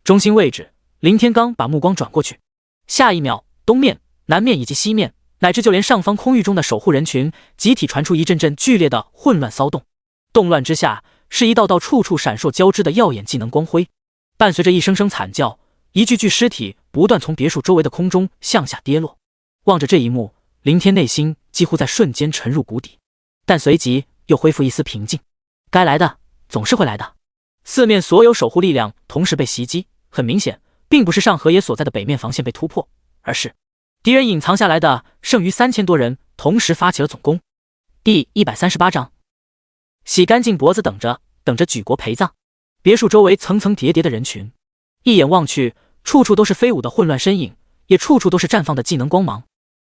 中心位置，林天刚把目光转过去，下一秒，东面、南面以及西面，乃至就连上方空域中的守护人群，集体传出一阵阵剧烈的混乱骚动。动乱之下，是一道道处处闪烁交织的耀眼技能光辉，伴随着一声声惨叫，一具具尸体不断从别墅周围的空中向下跌落。望着这一幕，林天内心几乎在瞬间沉入谷底，但随即又恢复一丝平静。该来的总是会来的。四面所有守护力量同时被袭击，很明显，并不是上河野所在的北面防线被突破，而是敌人隐藏下来的剩余3000多人同时发起了总攻。第138章，洗干净脖子等着举国陪葬。别墅周围层层叠叠的人群，一眼望去，处处都是飞舞的混乱身影，也处处都是绽放的技能光芒。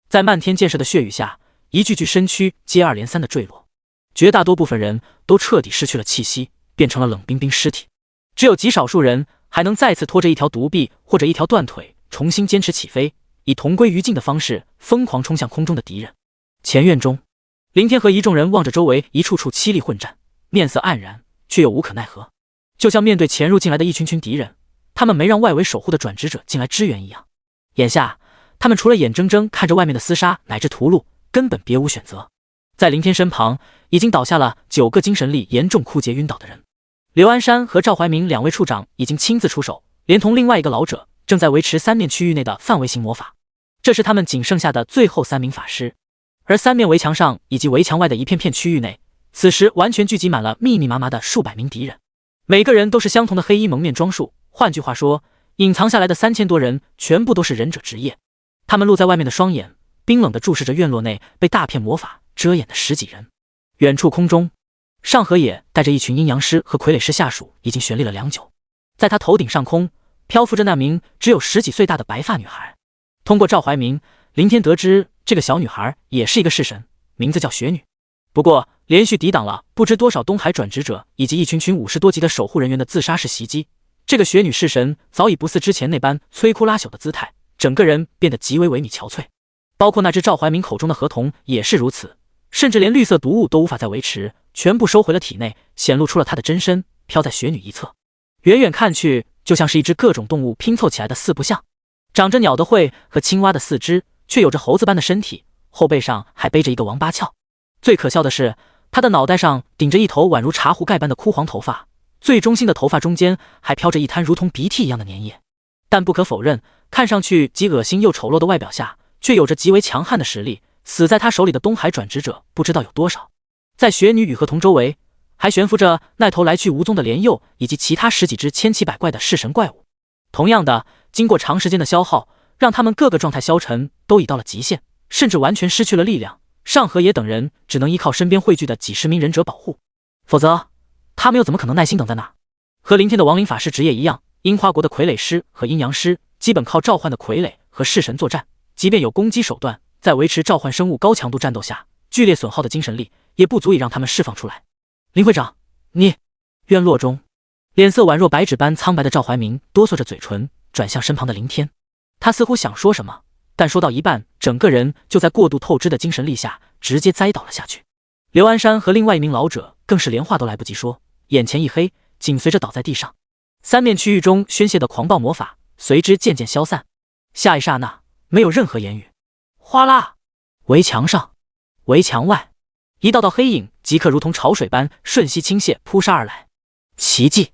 在漫天溅射的血雨下，一具具身躯接二连三的坠落，绝大多部分人都彻底失去了气息，变成了冷冰冰尸体。只有极少数人还能再次拖着一条独臂或者一条断腿，重新坚持起飞，以同归于尽的方式疯狂冲向空中的敌人。前院中，林天和一众人望着周围一处处凄厉混战，面色黯然，却又无可奈何。就像面对潜入进来的一群群敌人，他们没让外围守护的转职者进来支援一样。眼下，他们除了眼睁睁看着外面的厮杀乃至屠戮，根本别无选择。在林天身旁，已经倒下了9个精神力严重枯竭晕倒的人。刘安山和赵怀明2位处长已经亲自出手，连同另外一个老者，正在维持3面区域内的范围型魔法。这是他们仅剩下的最后3名法师。而3面围墙上以及围墙外的一片片区域内，此时完全聚集满了密密麻麻的数百名敌人，每个人都是相同的黑衣蒙面装束。换句话说，隐藏下来的3000多人全部都是忍者职业。他们露在外面的双眼，冰冷地注视着院落内被大片魔法遮掩的10几人。远处空中，上河野带着一群阴阳师和傀儡师下属已经悬立了良久，在他头顶上空漂浮着那名只有10几岁大的白发女孩。通过赵怀明，林天得知这个小女孩也是一个式神，名字叫雪女。不过连续抵挡了不知多少东海转职者以及一群50多级的守护人员的自杀式袭击，这个雪女式神早已不似之前那般摧枯拉朽的姿态，整个人变得极为萎靡憔悴。包括那只赵怀明口中的河童也是如此，甚至连绿色毒物都无法再维持，全部收回了体内，显露出了她的真身，飘在雪女一侧。远远看去，就像是一只各种动物拼凑起来的四不像，长着鸟的喙和青蛙的四肢，却有着猴子般的身体，后背上还背着一个王八鞘。最可笑的是，他的脑袋上顶着一头宛如茶壶盖般的枯黄头发，最中心的头发中间还飘着一滩如同鼻涕一样的粘液。但不可否认，看上去极恶心又丑陋的外表下，却有着极为强悍的实力。死在他手里的东海转职者不知道有多少。在雪女与河童周围，还悬浮着那头来去无踪的莲佑以及其他10几只千奇百怪的式神怪物。同样的，经过长时间的消耗，让他们各个状态消沉，都已到了极限，甚至完全失去了力量。上河野等人只能依靠身边汇聚的几十名忍者保护，否则他们又怎么可能耐心等在那儿？和林天的亡灵法师职业一样，樱花国的傀儡师和阴阳师基本靠召唤的傀儡和式神作战，即便有攻击手段，在维持召唤生物高强度战斗下，剧烈损耗的精神力也不足以让他们释放出来。林会长，你……院落中，脸色宛若白纸般苍白的赵怀明哆嗦着嘴唇，转向身旁的林天。他似乎想说什么，但说到一半，整个人就在过度透支的精神力下直接栽倒了下去。刘安山和另外一名老者更是连话都来不及说，眼前一黑，紧随着倒在地上。三面区域中宣泄的狂暴魔法随之渐渐消散，下一刹那，没有任何言语。哗啦！围墙上，围墙外，一道道黑影即刻如同潮水般瞬息倾泻扑杀而来。奇迹，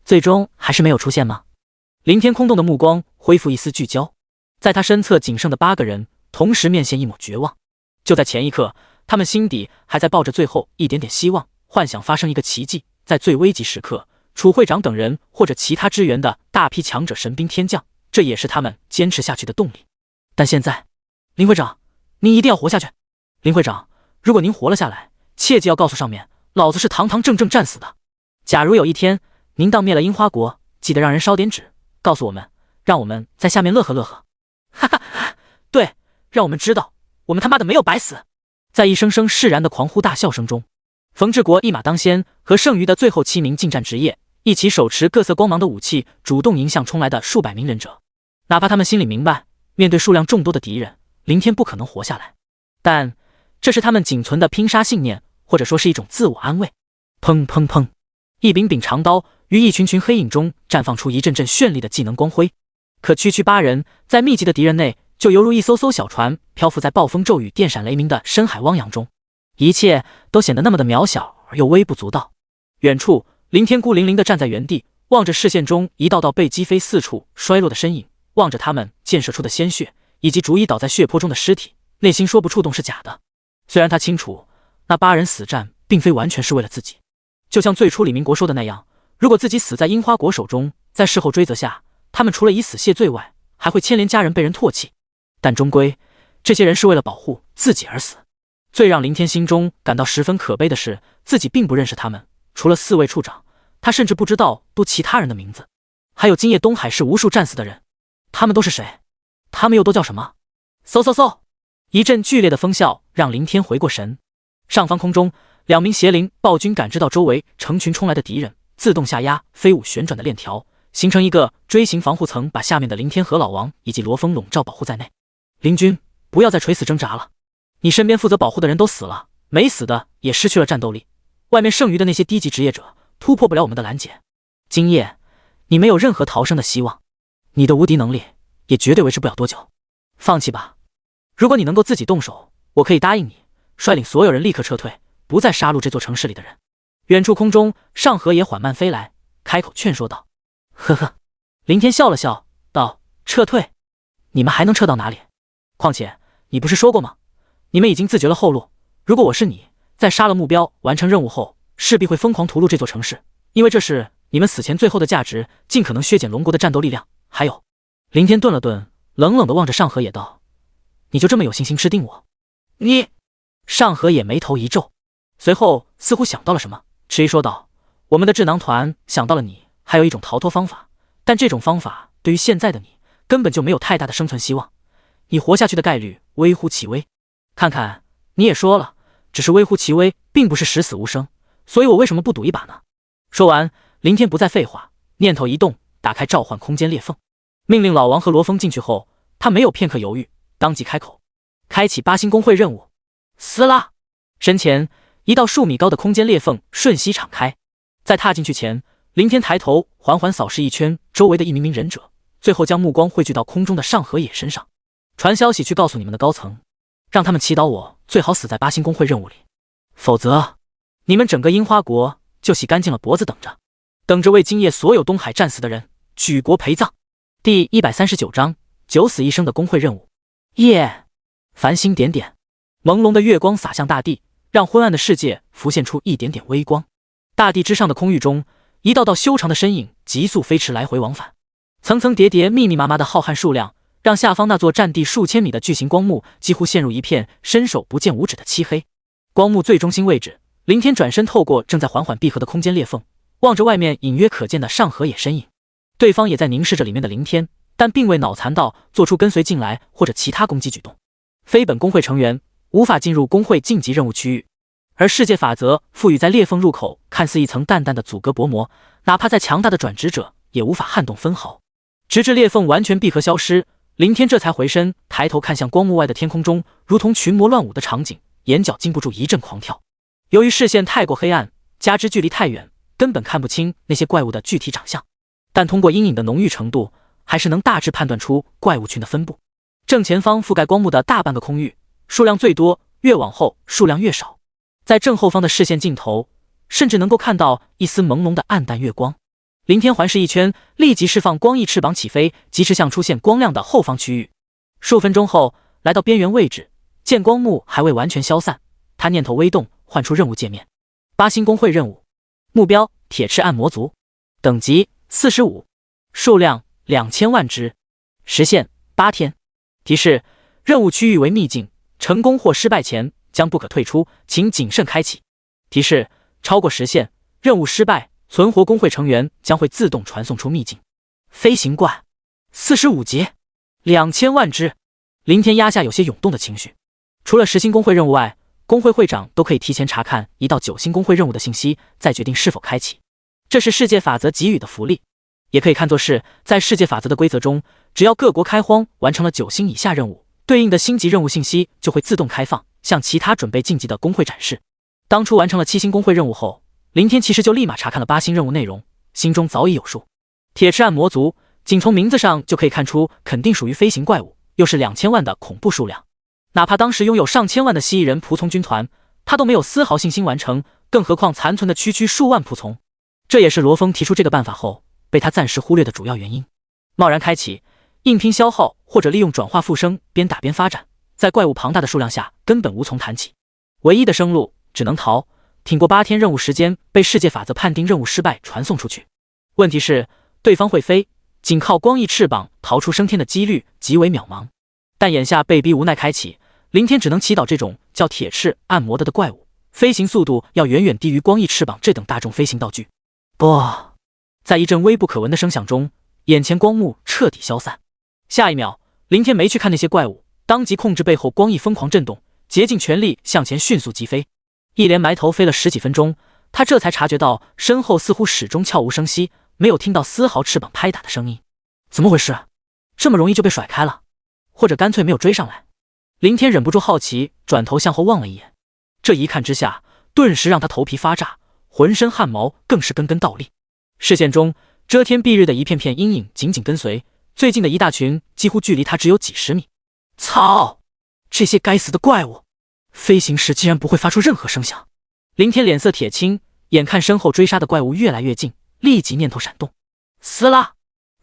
最终还是没有出现吗？林天空洞的目光恢复一丝聚焦，在他身侧仅剩的8个人同时面现一抹绝望。就在前一刻，他们心底还在抱着最后一点点希望，幻想发生一个奇迹，在最危急时刻，楚会长等人或者其他支援的大批强者神兵天降，这也是他们坚持下去的动力。但现在，林会长，您一定要活下去。林会长，如果您活了下来，切记要告诉上面，老子是堂堂正正战死的。假如有一天您当灭了樱花国，记得让人烧点纸，告诉我们，让我们在下面乐呵乐呵。哈哈，对，让我们知道我们他妈的没有白死。在一声声释然的狂呼大笑声中，冯志国一马当先，和剩余的最后7名近战职业一起手持各色光芒的武器，主动迎向冲来的数百名忍者。哪怕他们心里明白，面对数量众多的敌人，林天不可能活下来，但这是他们仅存的拼杀信念，或者说是一种自我安慰。砰砰砰，一柄柄长刀于一群群黑影中绽放出一阵阵绚丽的技能光辉。可区区8人，在密集的敌人内，就犹如一艘艘小船漂浮在暴风骤雨、电闪雷鸣的深海汪洋中，一切都显得那么的渺小而又微不足道。远处，林天孤零零地站在原地，望着视线中一道道被击飞四处衰落的身影，望着他们溅射出的鲜血以及逐一倒在血泊中的尸体，内心说不触动是假的。虽然他清楚那8人死战并非完全是为了自己，就像最初李明国说的那样，如果自己死在樱花国手中，在事后追责下，他们除了以死谢罪外，还会牵连家人被人唾弃。但终归，这些人是为了保护自己而死。最让林天心中感到十分可悲的是，自己并不认识他们，除了4位处长，他甚至不知道其他人的名字。还有今夜东海市无数战死的人，他们都是谁？他们又都叫什么？嗖嗖嗖！一阵剧烈的风啸让林天回过神。上方空中，2名邪灵暴君感知到周围成群冲来的敌人，自动下压飞舞旋转的链条，形成一个锥形防护层，把下面的林天和老王以及罗峰笼罩保护在内。林君，不要再垂死挣扎了，你身边负责保护的人都死了，没死的也失去了战斗力，外面剩余的那些低级职业者突破不了我们的拦截。今夜你没有任何逃生的希望，你的无敌能力也绝对维持不了多久，放弃吧。如果你能够自己动手，我可以答应你，率领所有人立刻撤退，不再杀戮这座城市里的人。远处空中，上河也缓慢飞来，开口劝说道。呵呵，林天笑了笑道，撤退？你们还能撤到哪里？况且你不是说过吗？你们已经自绝了后路，如果我是你，在杀了目标完成任务后，势必会疯狂屠戮这座城市，因为这是你们死前最后的价值，尽可能削减龙国的战斗力量。还有，林天顿了顿，冷冷地望着上河野道，你就这么有信心吃定我？你……上河野眉头一皱，随后似乎想到了什么，迟疑说道：“我们的智囊团想到了你还有一种逃脱方法，但这种方法对于现在的你根本就没有太大的生存希望，你活下去的概率微乎其微。看看你也说了，只是微乎其微，并不是十死无生，所以我为什么不赌一把呢？”说完，林天不再废话，念头一动，打开召唤空间裂缝，命令老王和罗峰进去后，他没有片刻犹豫，当即开口，开启8星公会任务。撕拉！身前一道数米高的空间裂缝瞬息敞开，在踏进去前，林天抬头缓缓扫视一圈周围的一名名忍者，最后将目光汇聚到空中的上河野身上。传消息去告诉你们的高层，让他们祈祷我最好死在8星公会任务里，否则你们整个樱花国就洗干净了脖子，等着为今夜所有东海战死的人举国陪葬。第139章九死一生的公会任务。夜，繁星点点，朦胧的月光洒向大地，让昏暗的世界浮现出一点点微光。大地之上的空域中，一道道修长的身影急速飞驰，来回往返，层层叠叠密密麻麻的浩瀚数量，让下方那座占地数千米的巨型光幕几乎陷入一片伸手不见五指的漆黑。光幕最中心位置，林天转身透过正在缓缓闭合的空间裂缝，望着外面隐约可见的上河野身影。对方也在凝视着里面的林天，但并未脑残到做出跟随进来或者其他攻击举动。非本公会成员无法进入公会晋级任务区域，而世界法则赋予在裂缝入口看似一层淡淡的阻隔薄膜，哪怕再强大的转职者也无法撼动分毫。直至裂缝完全闭合消失，林天这才回身抬头看向光幕外的天空中，如同群魔乱舞的场景，眼角禁不住一阵狂跳。由于视线太过黑暗，加之距离太远，根本看不清那些怪物的具体长相，但通过阴影的浓郁程度，还是能大致判断出怪物群的分布。正前方覆盖光幕的大半个空域，数量最多，越往后数量越少。在正后方的视线尽头，甚至能够看到一丝朦胧的暗淡月光。林天环视一圈，立即释放光翼翅膀起飞，疾驰向出现光亮的后方区域。数分钟后，来到边缘位置，见光幕还未完全消散，他念头微动，换出任务界面。8星公会任务，目标铁翅暗魔族，等级45，数量2000万只，时限8天。提示：任务区域为秘境，成功或失败前将不可退出，请谨慎开启。提示：超过时限，任务失败，存活公会成员将会自动传送出秘境。飞行怪，45级，2000万只。林天压下有些涌动的情绪。除了10星公会任务外，公会会长都可以提前查看1到9星公会任务的信息，再决定是否开启。这是世界法则给予的福利，也可以看作是在世界法则的规则中，只要各国开荒完成了9星以下任务，对应的星级任务信息就会自动开放，向其他准备晋级的公会展示。当初完成了7星公会任务后，林天其实就立马查看了8星任务内容，心中早已有数。铁翅暗魔族，仅从名字上就可以看出肯定属于飞行怪物，又是2000万的恐怖数量。哪怕当时拥有上千万的蜥蜴人仆从军团，他都没有丝毫信心完成，更何况残存的区数万仆从。这也是罗峰提出这个办法后被他暂时忽略的主要原因。贸然开启，硬拼消耗或者利用转化复生边打边发展，在怪物庞大的数量下根本无从谈起。唯一的生路只能逃，挺过8天任务时间，被世界法则判定任务失败传送出去。问题是对方会飞，仅靠光翼翅膀逃出升天的几率极为渺茫。但眼下被逼无奈开启，林天只能祈祷这种叫铁翅暗魔的怪物飞行速度要远远低于光翼翅膀这等大众飞行道具。不，在一阵微不可闻的声响中，眼前光幕彻底消散。下一秒，林天没去看那些怪物，当即控制背后光翼疯狂震动，竭尽全力向前迅速疾飞。一连埋头飞了10几分钟，他这才察觉到身后似乎始终悄无声息，没有听到丝毫翅膀拍打的声音。怎么回事？这么容易就被甩开了？或者干脆没有追上来？林天忍不住好奇，转头向后望了一眼。这一看之下，顿时让他头皮发炸，浑身汗毛更是根根倒立。视线中遮天蔽日的一片片阴影紧紧跟随，最近的一大群几乎距离他只有几十米。操！这些该死的怪物！飞行时竟然不会发出任何声响。林天脸色铁青，眼看身后追杀的怪物越来越近，立即念头闪动，撕拉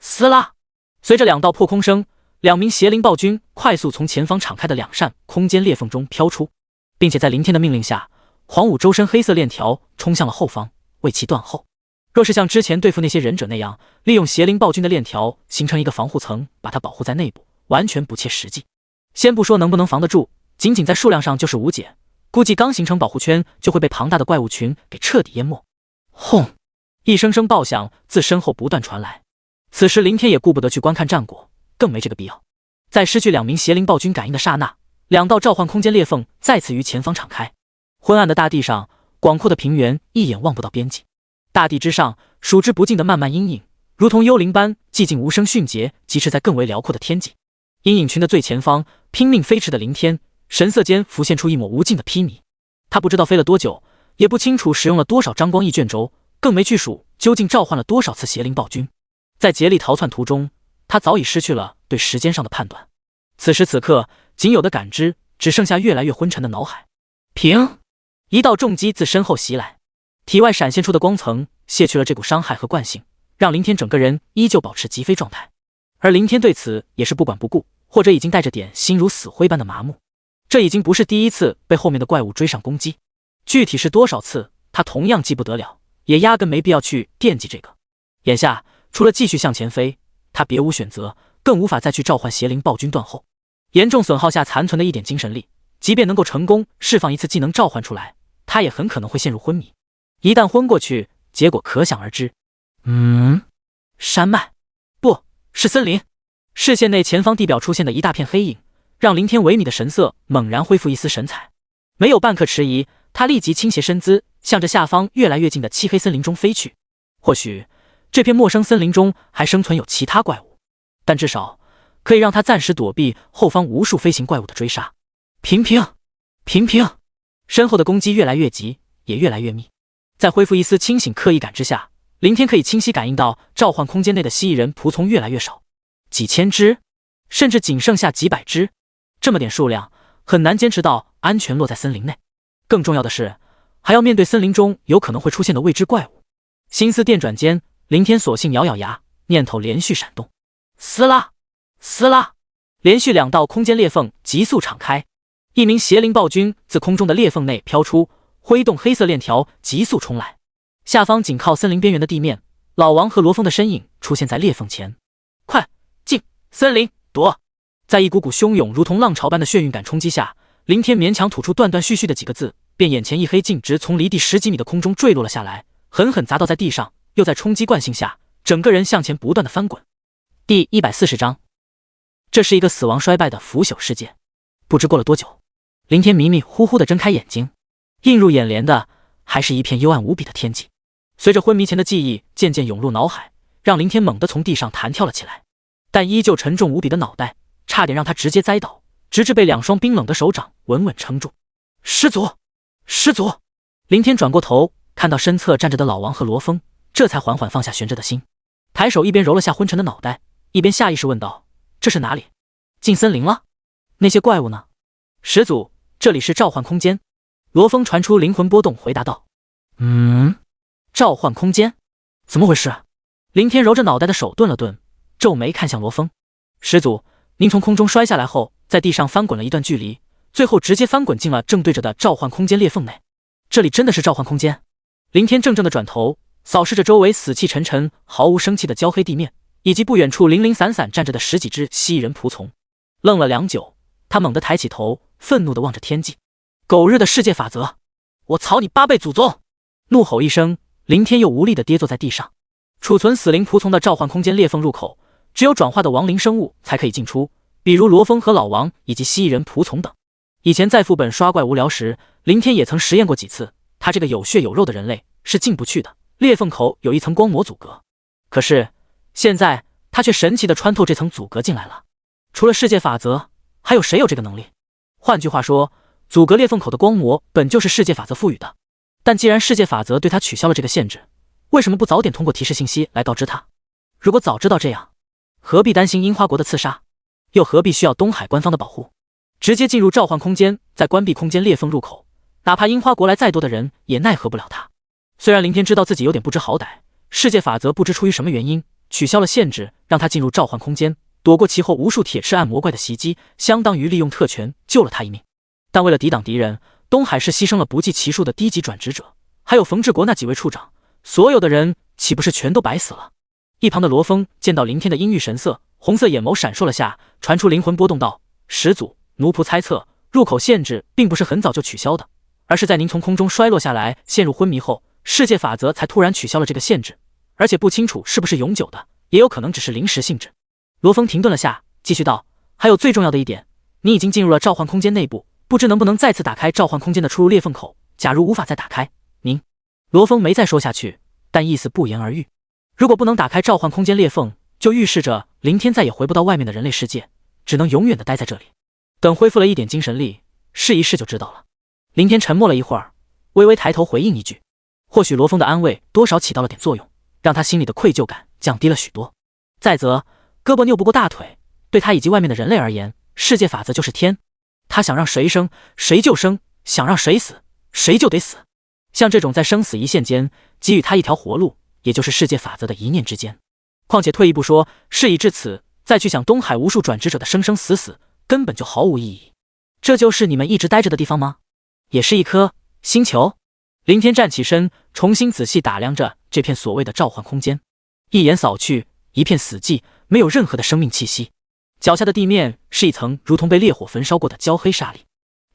撕拉！随着2道破空声，2名邪灵暴君快速从前方敞开的2扇空间裂缝中飘出，并且在林天的命令下，黄武周身黑色链条冲向了后方，为其断后。若是像之前对付那些忍者那样，利用邪灵暴君的链条形成一个防护层，把它保护在内部，完全不切实际。先不说能不能防得住，仅仅在数量上就是无解，估计刚形成保护圈，就会被庞大的怪物群给彻底淹没。轰！一声声爆响自身后不断传来。此时林天也顾不得去观看战果，更没这个必要。在失去2名邪灵暴君感应的刹那，2道召唤空间裂缝再次于前方敞开。昏暗的大地上，广阔的平原一眼望不到边际。大地之上，数之不尽的漫漫阴影，如同幽灵般寂静无声迅捷，疾驰在更为辽阔的天际。阴影群的最前方，拼命飞驰的林天，神色间浮现出一抹无尽的披靡。他不知道飞了多久，也不清楚使用了多少张光翼卷轴，更没去数究竟召唤了多少次邪灵暴君。在竭力逃窜途中，他早已失去了对时间上的判断。此时此刻，仅有的感知只剩下越来越昏沉的脑海。平，一道重击自身后袭来，体外闪现出的光层卸去了这股伤害和惯性，让林天整个人依旧保持疾飞状态。而林天对此也是不管不顾，或者已经带着点心如死灰般的麻木。这已经不是第一次被后面的怪物追上攻击，具体是多少次，他同样记不得了，也压根没必要去惦记这个。眼下除了继续向前飞，他别无选择，更无法再去召唤邪灵暴君断后。严重损耗下残存的一点精神力，即便能够成功释放一次技能召唤出来，他也很可能会陷入昏迷。一旦昏过去，结果可想而知。山脉，不是森林。视线内前方地表出现的一大片黑影，让林天萎靡的神色猛然恢复一丝神采。没有半刻迟疑，他立即倾斜身姿，向着下方越来越近的漆黑森林中飞去。或许这片陌生森林中还生存有其他怪物，但至少可以让他暂时躲避后方无数飞行怪物的追杀。平，身后的攻击越来越急，也越来越密。在恢复一丝清醒刻意感之下，林天可以清晰感应到召唤空间内的蜥蜴人仆从越来越少，几千只，甚至仅剩下几百只。这么点数量，很难坚持到安全落在森林内。更重要的是，还要面对森林中有可能会出现的未知怪物。心思电转间，林天索性咬咬牙，念头连续闪动。撕拉，连续2道空间裂缝急速敞开，一名邪灵暴君自空中的裂缝内飘出，挥动黑色链条急速冲来。下方紧靠森林边缘的地面，老王和罗峰的身影出现在裂缝前。快进森林躲！在一股股汹涌如同浪潮般的眩晕感冲击下，林天勉强吐出断断续续的几个字，便眼前一黑径直从离地10几米的空中坠落了下来，狠狠砸到在地上，又在冲击惯性下，整个人向前不断的翻滚。第140章，这是一个死亡衰败的腐朽世界。不知过了多久，林天迷迷糊糊的睁开眼睛，映入眼帘的还是一片幽暗无比的天际。随着昏迷前的记忆渐渐涌入脑海，让林天猛地从地上弹跳了起来，但依旧沉重无比的脑袋差点让他直接栽倒，直至被2双冰冷的手掌稳稳撑住。师祖！林天转过头，看到身侧站着的老王和罗峰，这才缓缓放下悬着的心，抬手一边揉了下昏沉的脑袋，一边下意识问道：这是哪里？进森林了？那些怪物呢？始祖，这里是召唤空间。罗峰传出灵魂波动，回答道：召唤空间？怎么回事？林天揉着脑袋的手顿了顿，皱眉看向罗峰。始祖，您从空中摔下来后，在地上翻滚了一段距离，最后直接翻滚进了正对着的召唤空间裂缝内。这里真的是召唤空间？林天怔怔的转头，扫视着周围死气沉沉、毫无生气的焦黑地面，以及不远处零零散散站着的10几只蜥蜴人仆从。愣了良久，他猛地抬起头，愤怒地望着天际。狗日的世界法则！我操你8辈祖宗！怒吼一声，林天又无力地跌坐在地上。储存死灵仆从的召唤空间裂缝入口，只有转化的亡灵生物才可以进出，比如罗峰和老王以及蜥蜴人仆从等。以前在副本刷怪无聊时，林天也曾实验过几次，他这个有血有肉的人类是进不去的，裂缝口有一层光膜阻隔。可是现在他却神奇地穿透这层阻隔进来了。除了世界法则，还有谁有这个能力？换句话说，阻隔裂缝口的光膜本就是世界法则赋予的。但既然世界法则对他取消了这个限制，为什么不早点通过提示信息来告知他？如果早知道这样，何必担心樱花国的刺杀，又何必需要东海官方的保护？直接进入召唤空间，再关闭空间裂缝入口，哪怕樱花国来再多的人也奈何不了他。虽然林天知道自己有点不知好歹，世界法则不知出于什么原因取消了限制，让他进入召唤空间，躲过其后无数铁翅暗魔怪的袭击，相当于利用特权救了他一命。但为了抵挡敌人，东海市牺牲了不计其数的低级转职者，还有冯志国那几位处长，所有的人岂不是全都白死了？一旁的罗峰见到林天的阴郁神色，红色眼眸闪烁了下，传出灵魂波动道：始祖，奴仆猜测入口限制并不是很早就取消的，而是在您从空中摔落下来陷入昏迷后，世界法则才突然取消了这个限制，而且不清楚是不是永久的，也有可能只是临时性质。罗峰停顿了下，继续道：还有最重要的一点，你已经进入了召唤空间内部，不知能不能再次打开召唤空间的出入裂缝口，假如无法再打开，您……罗峰没再说下去，但意思不言而喻。如果不能打开召唤空间裂缝，就预示着林天再也回不到外面的人类世界，只能永远的待在这里。等恢复了一点精神力，试一试就知道了。林天沉默了一会儿，微微抬头回应一句。或许罗峰的安慰多少起到了点作用，让他心里的愧疚感降低了许多。再则，胳膊拗不过大腿，对他以及外面的人类而言，世界法则就是天。他想让谁生，谁就生；想让谁死，谁就得死。像这种在生死一线间给予他一条活路，也就是世界法则的一念之间。况且退一步说，事已至此，再去想东海无数转职者的生生死死，根本就毫无意义。这就是你们一直待着的地方吗？也是一颗星球？林天站起身，重新仔细打量着这片所谓的召唤空间，一眼扫去，一片死寂，没有任何的生命气息。脚下的地面是一层如同被烈火焚烧过的焦黑沙砾，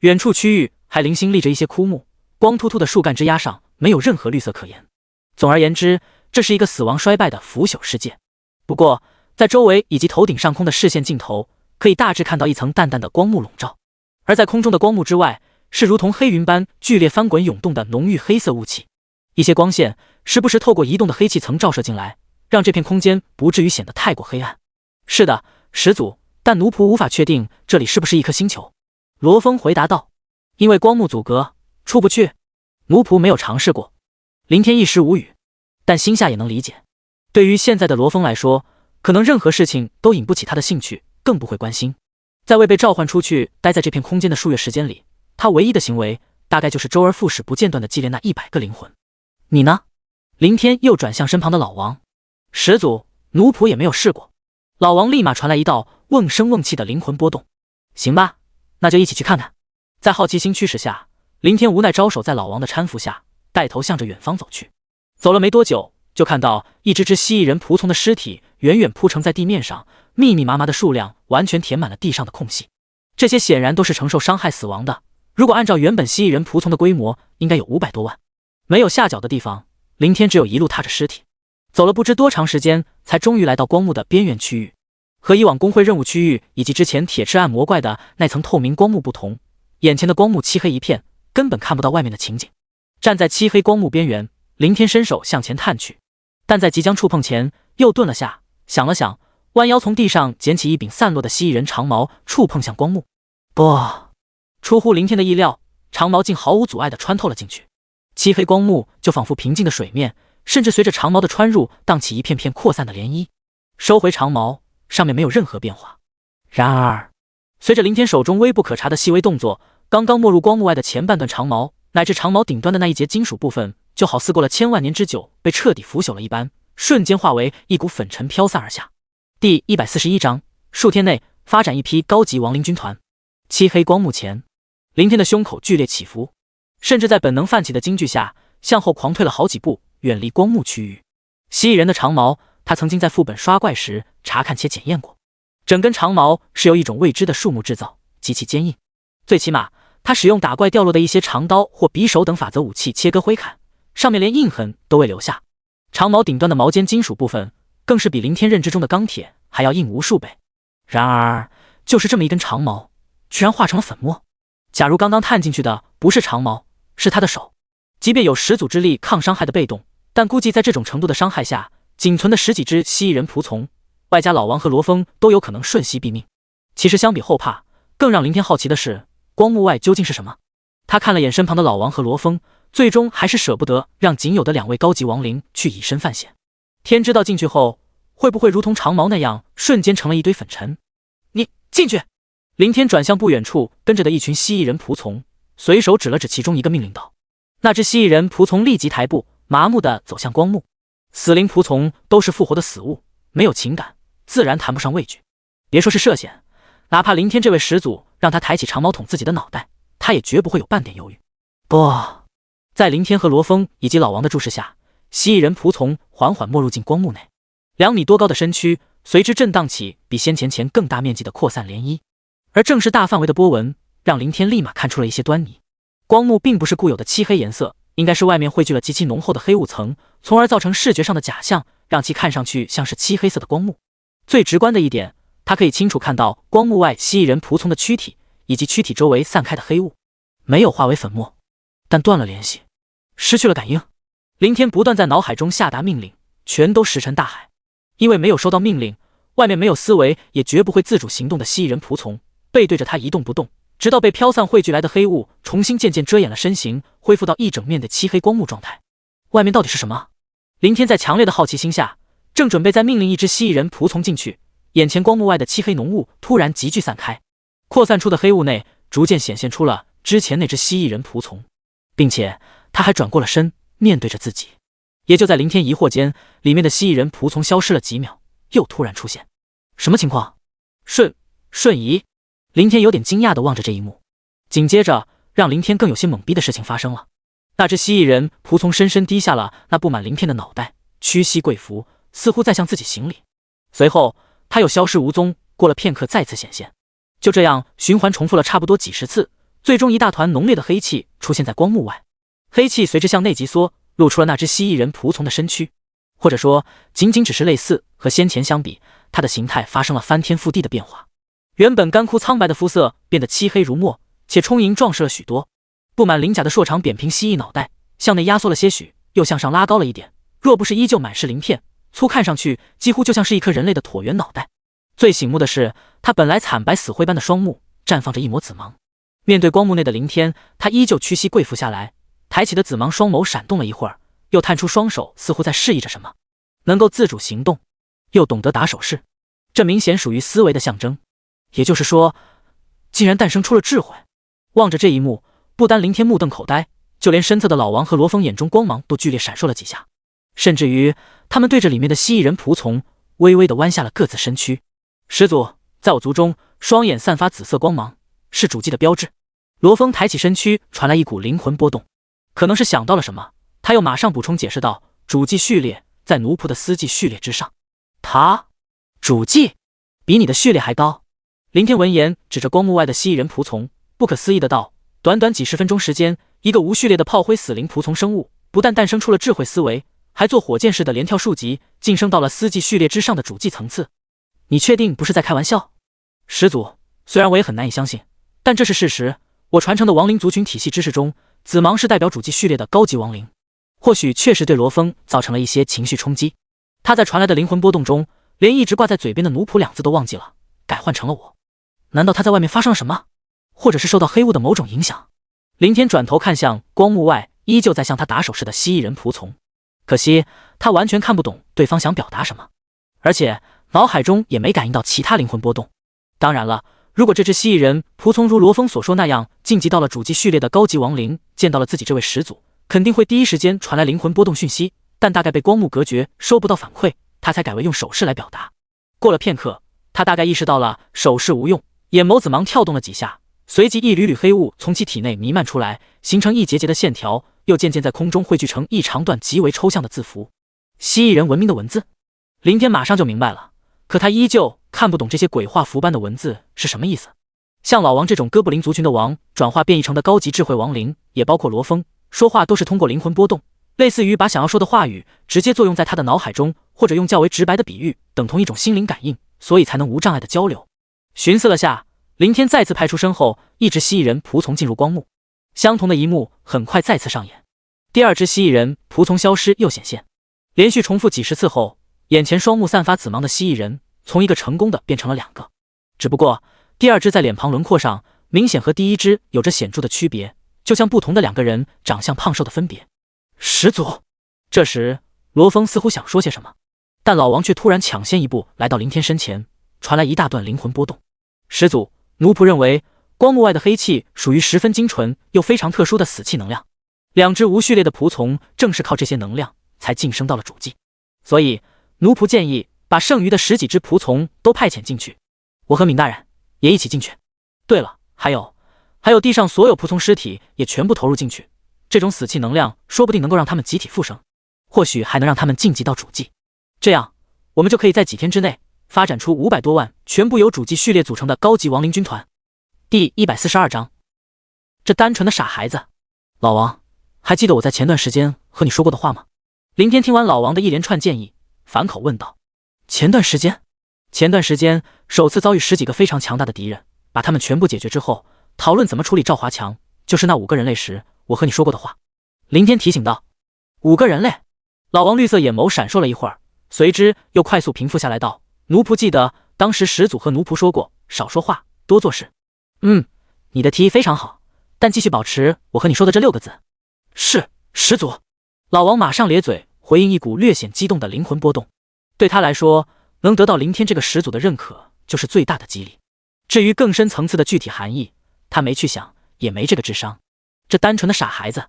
远处区域还零星立着一些枯木，光秃秃的树干枝桠上没有任何绿色可言。总而言之，这是一个死亡衰败的腐朽世界。不过，在周围以及头顶上空的视线尽头，可以大致看到一层淡淡的光幕笼罩，而在空中的光幕之外，是如同黑云般剧烈翻滚涌动的浓郁黑色雾气。一些光线时不时透过移动的黑气层照射进来，让这片空间不至于显得太过黑暗。是的，始祖，但奴仆无法确定这里是不是一颗星球。罗峰回答道：因为光幕阻隔，出不去。奴仆没有尝试过。林天一时无语，但心下也能理解。对于现在的罗峰来说，可能任何事情都引不起他的兴趣，更不会关心。在未被召唤出去待在这片空间的数月时间里，他唯一的行为大概就是周而复始不间断地祭炼那100个灵魂。你呢？林天又转向身旁的老王。始祖，奴仆也没有试过。老王立马传来一道瓮声瓮气的灵魂波动。行吧，那就一起去看看。在好奇心驱使下，林天无奈招手在老王的搀扶下，带头向着远方走去。走了没多久，就看到一只只蜥蜴人仆从的尸体远远铺成在地面上，密密麻麻的数量完全填满了地上的空隙。这些显然都是承受伤害死亡的，如果按照原本蜥蜴人仆从的规模，应该有500多万。没有下脚的地方，林天只有一路踏着尸体，走了不知多长时间，才终于来到光幕的边缘区域。和以往工会任务区域以及之前铁翅暗魔怪的那层透明光幕不同，眼前的光幕漆黑一片，根本看不到外面的情景。站在漆黑光幕边缘，林天伸手向前探去，但在即将触碰前又顿了下，想了想，弯腰从地上捡起一柄散落的蜥蜴人长矛，触碰向光幕。不，出乎林天的意料，长矛竟毫无阻碍地穿透了进去。漆黑光幕就仿佛平静的水面，甚至随着长矛的穿入荡起一片片扩散的涟漪。收回长矛，上面没有任何变化。然而，随着林天手中微不可察的细微动作，刚刚没入光幕外的前半段长矛乃至长矛顶端的那一节金属部分，就好似过了千万年之久被彻底腐朽了一般，瞬间化为一股粉尘飘散而下。第141章，数天内发展一批高级亡灵军团。漆黑光幕前，林天的胸口剧烈起伏，甚至在本能泛起的惊惧下，向后狂退了好几步，远离光幕区域。蜥蜴人的长矛，他曾经在副本刷怪时查看且检验过，整根长矛是由一种未知的树木制造，极其坚硬。最起码，他使用打怪掉落的一些长刀或匕首等法则武器切割挥砍，上面连印痕都未留下。长矛顶端的矛尖金属部分，更是比林天认知中的钢铁还要硬无数倍。然而，就是这么一根长矛，居然化成了粉末。假如刚刚探进去的不是长矛，是他的手，即便有10组之力抗伤害的被动，但估计在这种程度的伤害下，仅存的10几只蜥蜴人仆从，外加老王和罗峰都有可能瞬息毙命。其实相比后怕，更让林天好奇的是，光幕外究竟是什么？他看了眼身旁的老王和罗峰，最终还是舍不得让仅有的2位高级亡灵去以身犯险。天知道进去后会不会如同长矛那样瞬间成了一堆粉尘。你进去！林天转向不远处跟着的一群蜥蜴人仆从，随手指了指其中一个，命令道。那只蜥蜴人仆从立即抬步，麻木地走向光幕。死灵仆从都是复活的死物，没有情感，自然谈不上畏惧。别说是涉险，哪怕林天这位始祖让他抬起长矛捅自己的脑袋，他也绝不会有半点犹豫。不，在林天和罗峰以及老王的注视下，蜥蜴人仆从缓缓没入进光幕内。2米多高的身躯随之震荡起比先前更大面积的扩散涟漪，而正是大范围的波纹让林天立马看出了一些端倪。光幕并不是固有的漆黑颜色，应该是外面汇聚了极其浓厚的黑雾层，从而造成视觉上的假象，让其看上去像是漆黑色的光幕。最直观的一点，它可以清楚看到光幕外蜥蜴人仆从的躯体以及躯体周围散开的黑雾，没有化为粉末，但断了联系，失去了感应。林天不断在脑海中下达命令，全都石沉大海。因为没有收到命令，外面没有思维也绝不会自主行动的蜥蜴人仆从，背对着他一动不动，直到被飘散汇聚来的黑雾重新渐渐遮掩了身形，恢复到一整面的漆黑光幕状态。外面到底是什么？林天在强烈的好奇心下，正准备再命令一只蜥蜴人仆从进去，眼前光幕外的漆黑浓雾突然急剧散开，扩散出的黑雾内逐渐显现出了之前那只蜥蜴人仆从，并且他还转过了身，面对着自己。也就在林天疑惑间，里面的蜥蜴人仆从消失了几秒，又突然出现。什么情况？瞬移。林天有点惊讶地望着这一幕，紧接着让林天更有些懵逼的事情发生了。那只蜥蜴人仆从深深低下了那布满鳞片的脑袋，屈膝跪伏，似乎在向自己行礼。随后他又消失无踪，过了片刻再次显现。就这样循环重复了差不多几十次，最终一大团浓烈的黑气出现在光幕外，黑气随之向内急缩，露出了那只蜥蜴人仆从的身躯，或者说仅仅只是类似，和先前相比，它的形态发生了翻天覆地的变化。原本干枯苍白的肤色变得漆黑如墨，且充盈壮实了许多。布满鳞甲的硕长扁平蜥蜴脑袋向内压缩了些许，又向上拉高了一点，若不是依旧满是鳞片，粗看上去几乎就像是一颗人类的椭圆脑袋。最醒目的是，它本来惨白死灰般的双目绽放着一抹紫芒。面对光幕内的林天，他依旧屈膝跪伏下来，抬起的紫芒双眸闪动了一会儿，又探出双手，似乎在示意着什么。能够自主行动，又懂得打手势，这明显属于思维的象征。也就是说，竟然诞生出了智慧。望着这一幕，不单林天目瞪口呆，就连身侧的老王和罗峰眼中光芒都剧烈闪烁了几下，甚至于他们对着里面的蜥蜴人仆从微微地弯下了各自身躯。始祖，在我族中，双眼散发紫色光芒，是主祭的标志。罗峰抬起身躯，传来一股灵魂波动，可能是想到了什么，他又马上补充解释道：主祭序列在奴仆的司祭序列之上。他主祭比你的序列还高。林天闻言，指着光幕外的蜥蜴人仆从，不可思议的道：短短几十分钟时间，一个无序列的炮灰死灵仆从生物，不但诞生出了智慧思维，还做火箭似的连跳数级，晋升到了司祭序列之上的主祭层次。你确定不是在开玩笑？始祖，虽然我也很难以相信，但这是事实。我传承的亡灵族群体系知识中，紫芒是代表主祭序列的高级亡灵。或许确实对罗峰造成了一些情绪冲击，他在传来的灵魂波动中，连一直挂在嘴边的奴仆两字都忘记了，改换成了我。难道他在外面发生了什么？或者是受到黑雾的某种影响？林天转头看向光幕外依旧在向他打手势的蜥蜴人仆从，可惜他完全看不懂对方想表达什么，而且脑海中也没感应到其他灵魂波动。当然了，如果这只蜥蜴人仆从如罗峰所说那样晋级到了主祭序列的高级亡灵，见到了自己这位始祖，肯定会第一时间传来灵魂波动讯息，但大概被光幕隔绝，收不到反馈，他才改为用手势来表达。过了片刻，他大概意识到了手势无用，眼眸紫芒跳动了几下，随即一缕缕黑雾从其体内弥漫出来，形成一节节的线条，又渐渐在空中汇聚成一长段极为抽象的字符。蜥蜴人文明的文字，林天马上就明白了，可他依旧看不懂这些鬼画符般的文字是什么意思。像老王这种哥布林族群的王转化变异成的高级智慧亡灵，也包括罗峰，说话都是通过灵魂波动，类似于把想要说的话语直接作用在他的脑海中，或者用较为直白的比喻，等同一种心灵感应，所以才能无障碍的交流。寻思了下，林天再次派出身后一只蜥蜴人仆从进入光幕，相同的一幕很快再次上演。第二只蜥蜴人仆从消失又显现，连续重复几十次后，眼前双目散发紫芒的蜥蜴人从一个成功的变成了两个，只不过第二只在脸庞轮廓上明显和第一只有着显著的区别，就像不同的两个人长相胖瘦的分别。始祖，这时罗峰似乎想说些什么，但老王却突然抢先一步来到林天身前，传来一大段灵魂波动。始祖，奴仆认为光幕外的黑气属于十分精纯又非常特殊的死气能量，两只无序列的仆从正是靠这些能量才晋升到了主祭，所以奴仆建议把剩余的10几只仆从都派遣进去，我和闵大人也一起进去。对了，还有地上所有仆从尸体也全部投入进去，这种死气能量说不定能够让他们集体复生，或许还能让他们晋级到主祭，这样我们就可以在几天之内发展出500多万全部由主祭序列组成的高级亡灵军团。第142章，这单纯的傻孩子老王，还记得我在前段时间和你说过的话吗？林天听完老王的一连串建议，反口问道。前段时间首次遭遇10几个非常强大的敌人，把他们全部解决之后，讨论怎么处理赵华强，就是那5个人类时，我和你说过的话。林天提醒道。5个人类？老王绿色眼眸闪烁了一会儿，随之又快速平复下来道，奴仆记得当时始祖和奴仆说过，少说话，多做事。你的提议非常好，但继续保持我和你说的这6个字。是，始祖。老王马上咧嘴回应一股略显激动的灵魂波动。对他来说，能得到林天这个始祖的认可就是最大的激励。至于更深层次的具体含义，他没去想，也没这个智商。这单纯的傻孩子。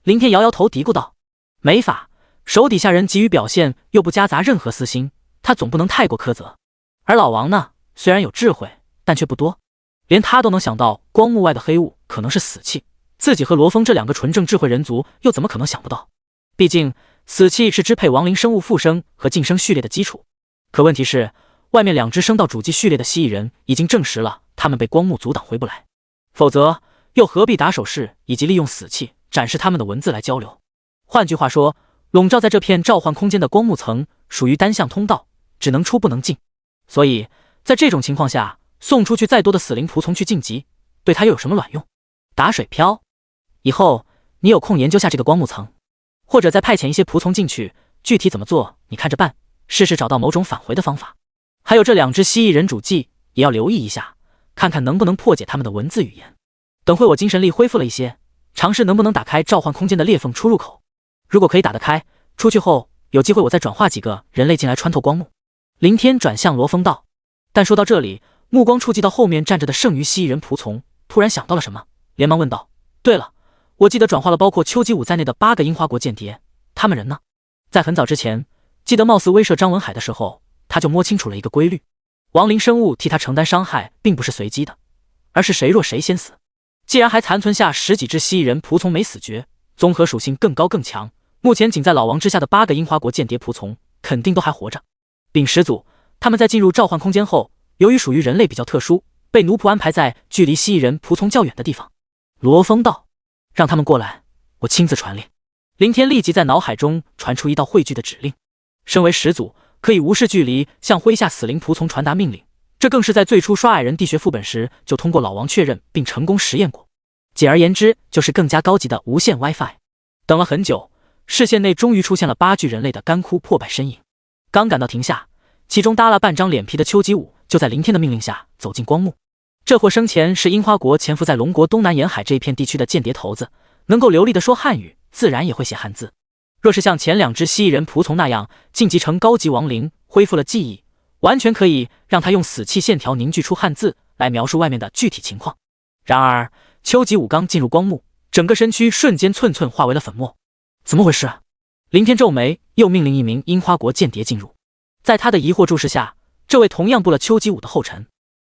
林天摇摇头嘀咕道，没法，手底下人急于表现又不夹杂任何私心，他总不能太过苛责。而老王呢，虽然有智慧，但却不多，连他都能想到光幕外的黑雾可能是死气，自己和罗峰这2个纯正智慧人族又怎么可能想不到？毕竟死气是支配亡灵生物复生和晋升序列的基础。可问题是，外面2只升到主机序列的蜥蜴人已经证实了他们被光幕阻挡回不来，否则又何必打手势以及利用死气展示他们的文字来交流？换句话说，笼罩在这片召唤空间的光幕层属于单向通道，只能出不能进。所以在这种情况下，送出去再多的死灵仆从去晋级，对他又有什么卵用？打水漂？以后你有空研究下这个光幕层，或者再派遣一些仆从进去，具体怎么做你看着办，试试找到某种返回的方法。还有这2只蜥蜴人主祭也要留意一下，看看能不能破解他们的文字语言。等会我精神力恢复了一些，尝试能不能打开召唤空间的裂缝出入口。如果可以打得开，出去后有机会我再转化几个人类进来穿透光幕。林天转向罗峰道。但说到这里，目光触及到后面站着的剩余蜥蜴人仆从，突然想到了什么，连忙问道，对了，我记得转化了包括丘吉武在内的8个樱花国间谍，他们人呢？在很早之前，记得貌似威慑张文海的时候，他就摸清楚了一个规律，亡灵生物替他承担伤害并不是随机的，而是谁弱谁先死。既然还残存下10几只蜥蜴人仆从没死绝，综合属性更高更强，目前仅在老王之下的8个樱花国间谍仆从肯定都还活着。丙始祖他们在进入召唤空间后，由于属于人类比较特殊，被奴仆安排在距离蜥蜴人仆从较远的地方。罗峰道，让他们过来，我亲自传令。林天立即在脑海中传出一道汇聚的指令。身为始祖，可以无视距离向麾下死灵仆从传达命令，这更是在最初刷矮人地穴副本时就通过老王确认并成功实验过。简而言之，就是更加高级的无线 WiFi。等了很久，视线内终于出现了8具人类的干枯破败身影。刚赶到停下，其中耷了半张脸皮的丘吉武就在林天的命令下走进光幕。这货生前是樱花国潜伏在龙国东南沿海这一片地区的间谍头子，能够流利的说汉语，自然也会写汉字。若是像前2只蜥蜴人仆从那样晋级成高级亡灵，恢复了记忆，完全可以让他用死气线条凝聚出汉字来描述外面的具体情况。然而丘吉武刚进入光幕，整个身躯瞬间寸寸化为了粉末。怎么回事？林天皱眉，又命令一名樱花国间谍进入。在他的疑惑注视下，这位同样步了丘吉武的后尘。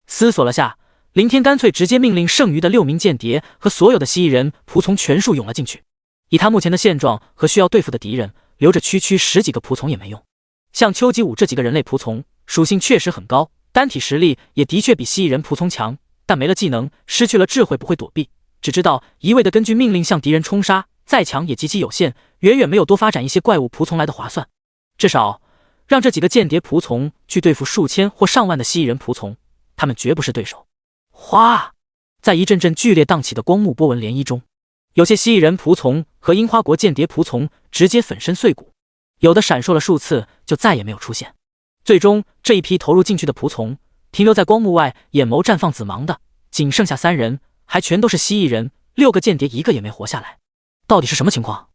思索了下，林天干脆直接命令剩余的6名间谍和所有的蜥蜴人仆从全数涌了进去。以他目前的现状和需要对付的敌人，留着区10几个仆从也没用。像丘吉武这几个人类仆从，属性确实很高，单体实力也的确比蜥蜴人仆从强，但没了技能，失去了智慧，不会躲避，只知道一味的根据命令向敌人冲杀，再强也极其有限，远远没有多发展一些怪物仆从来的划算。至少让这几个间谍仆从去对付数千或上万的蜥蜴人仆从，他们绝不是对手。哗！在一阵阵剧烈荡起的光幕波纹涟漪中，有些蜥蜴人仆从和樱花国间谍仆从直接粉身碎骨，有的闪烁了数次就再也没有出现。最终这一批投入进去的仆从停留在光幕外，眼眸绽放紫芒的仅剩下3人，还全都是蜥蜴人，6个间谍一个也没活下来。到底是什么情况？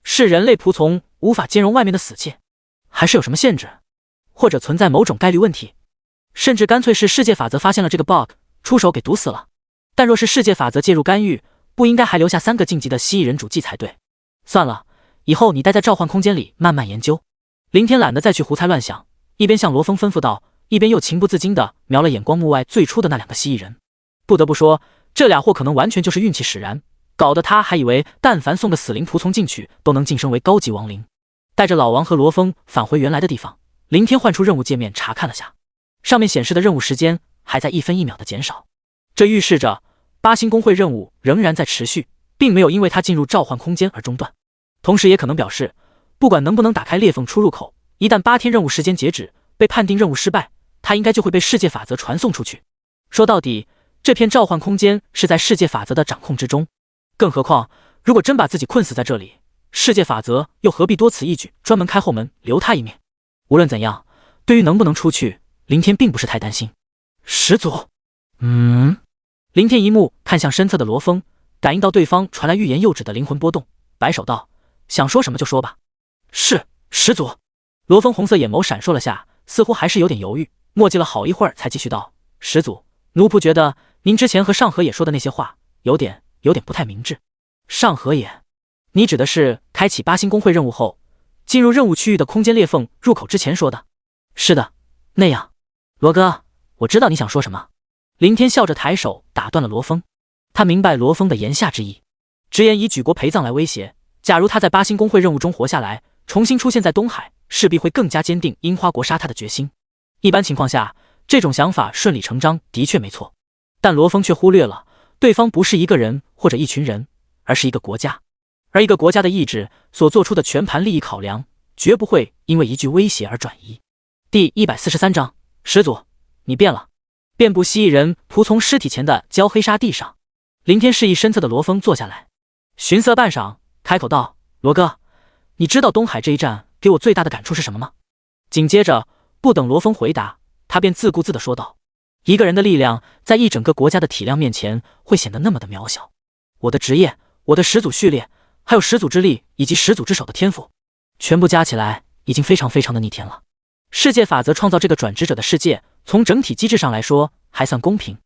是人类仆从无法兼容外面的死气，还是有什么限制，或者存在某种概率问题，甚至干脆是世界法则发现了这个 bug， 出手给堵死了。但若是世界法则介入干预，不应该还留下3个晋级的蜥蜴人主祭才对。算了，以后你待在召唤空间里慢慢研究。林天懒得再去胡猜乱想，一边向罗峰吩咐道，一边又情不自禁地瞄了眼光幕外最初的那2个蜥蜴人。不得不说，这俩货可能完全就是运气使然，搞得他还以为但凡送个死灵仆从进去都能晋升为高级亡灵。带着老王和罗峰返回原来的地方，林天换出任务界面查看了下，上面显示的任务时间还在1分1秒的减少，这预示着8星公会任务仍然在持续，并没有因为他进入召唤空间而中断。同时也可能表示，不管能不能打开裂缝出入口，一旦8天任务时间截止，被判定任务失败，他应该就会被世界法则传送出去。说到底，这片召唤空间是在世界法则的掌控之中。更何况，如果真把自己困死在这里，世界法则又何必多此一举，专门开后门留他一命？无论怎样，对于能不能出去，林天并不是太担心。始祖，林天一目看向身侧的罗峰，感应到对方传来欲言又止的灵魂波动，摆手道：“想说什么就说吧。”是，始祖。罗峰红色眼眸闪烁了下，似乎还是有点犹豫，墨迹了好一会儿才继续道：“始祖，奴仆觉得您之前和上河野说的那些话，有点不太明智。”上河野，你指的是开启8星公会任务后，进入任务区域的空间裂缝入口之前说的？是的，那样。罗哥，我知道你想说什么。林天笑着抬手打断了罗峰，他明白罗峰的言下之意，直言以举国陪葬来威胁，假如他在8星公会任务中活下来，重新出现在东海，势必会更加坚定樱花国杀他的决心。一般情况下，这种想法顺理成章的确没错，但罗峰却忽略了，对方不是一个人或者一群人，而是一个国家，而一个国家的意志所做出的全盘利益考量，绝不会因为一句威胁而转移。第143章，始祖，你变了。遍布蜥蜴人仆从尸体前的焦黑沙地上，林天示意身侧的罗峰坐下来，寻色半晌，开口道：“罗哥，你知道东海这一战给我最大的感触是什么吗？”紧接着，不等罗峰回答，他便自顾自地说道：“一个人的力量在一整个国家的体量面前会显得那么的渺小。我的职业，我的始祖序列，还有始祖之力以及始祖之手的天赋，全部加起来已经非常的逆天了。世界法则创造这个转职者的世界，从整体机制上来说还算公平，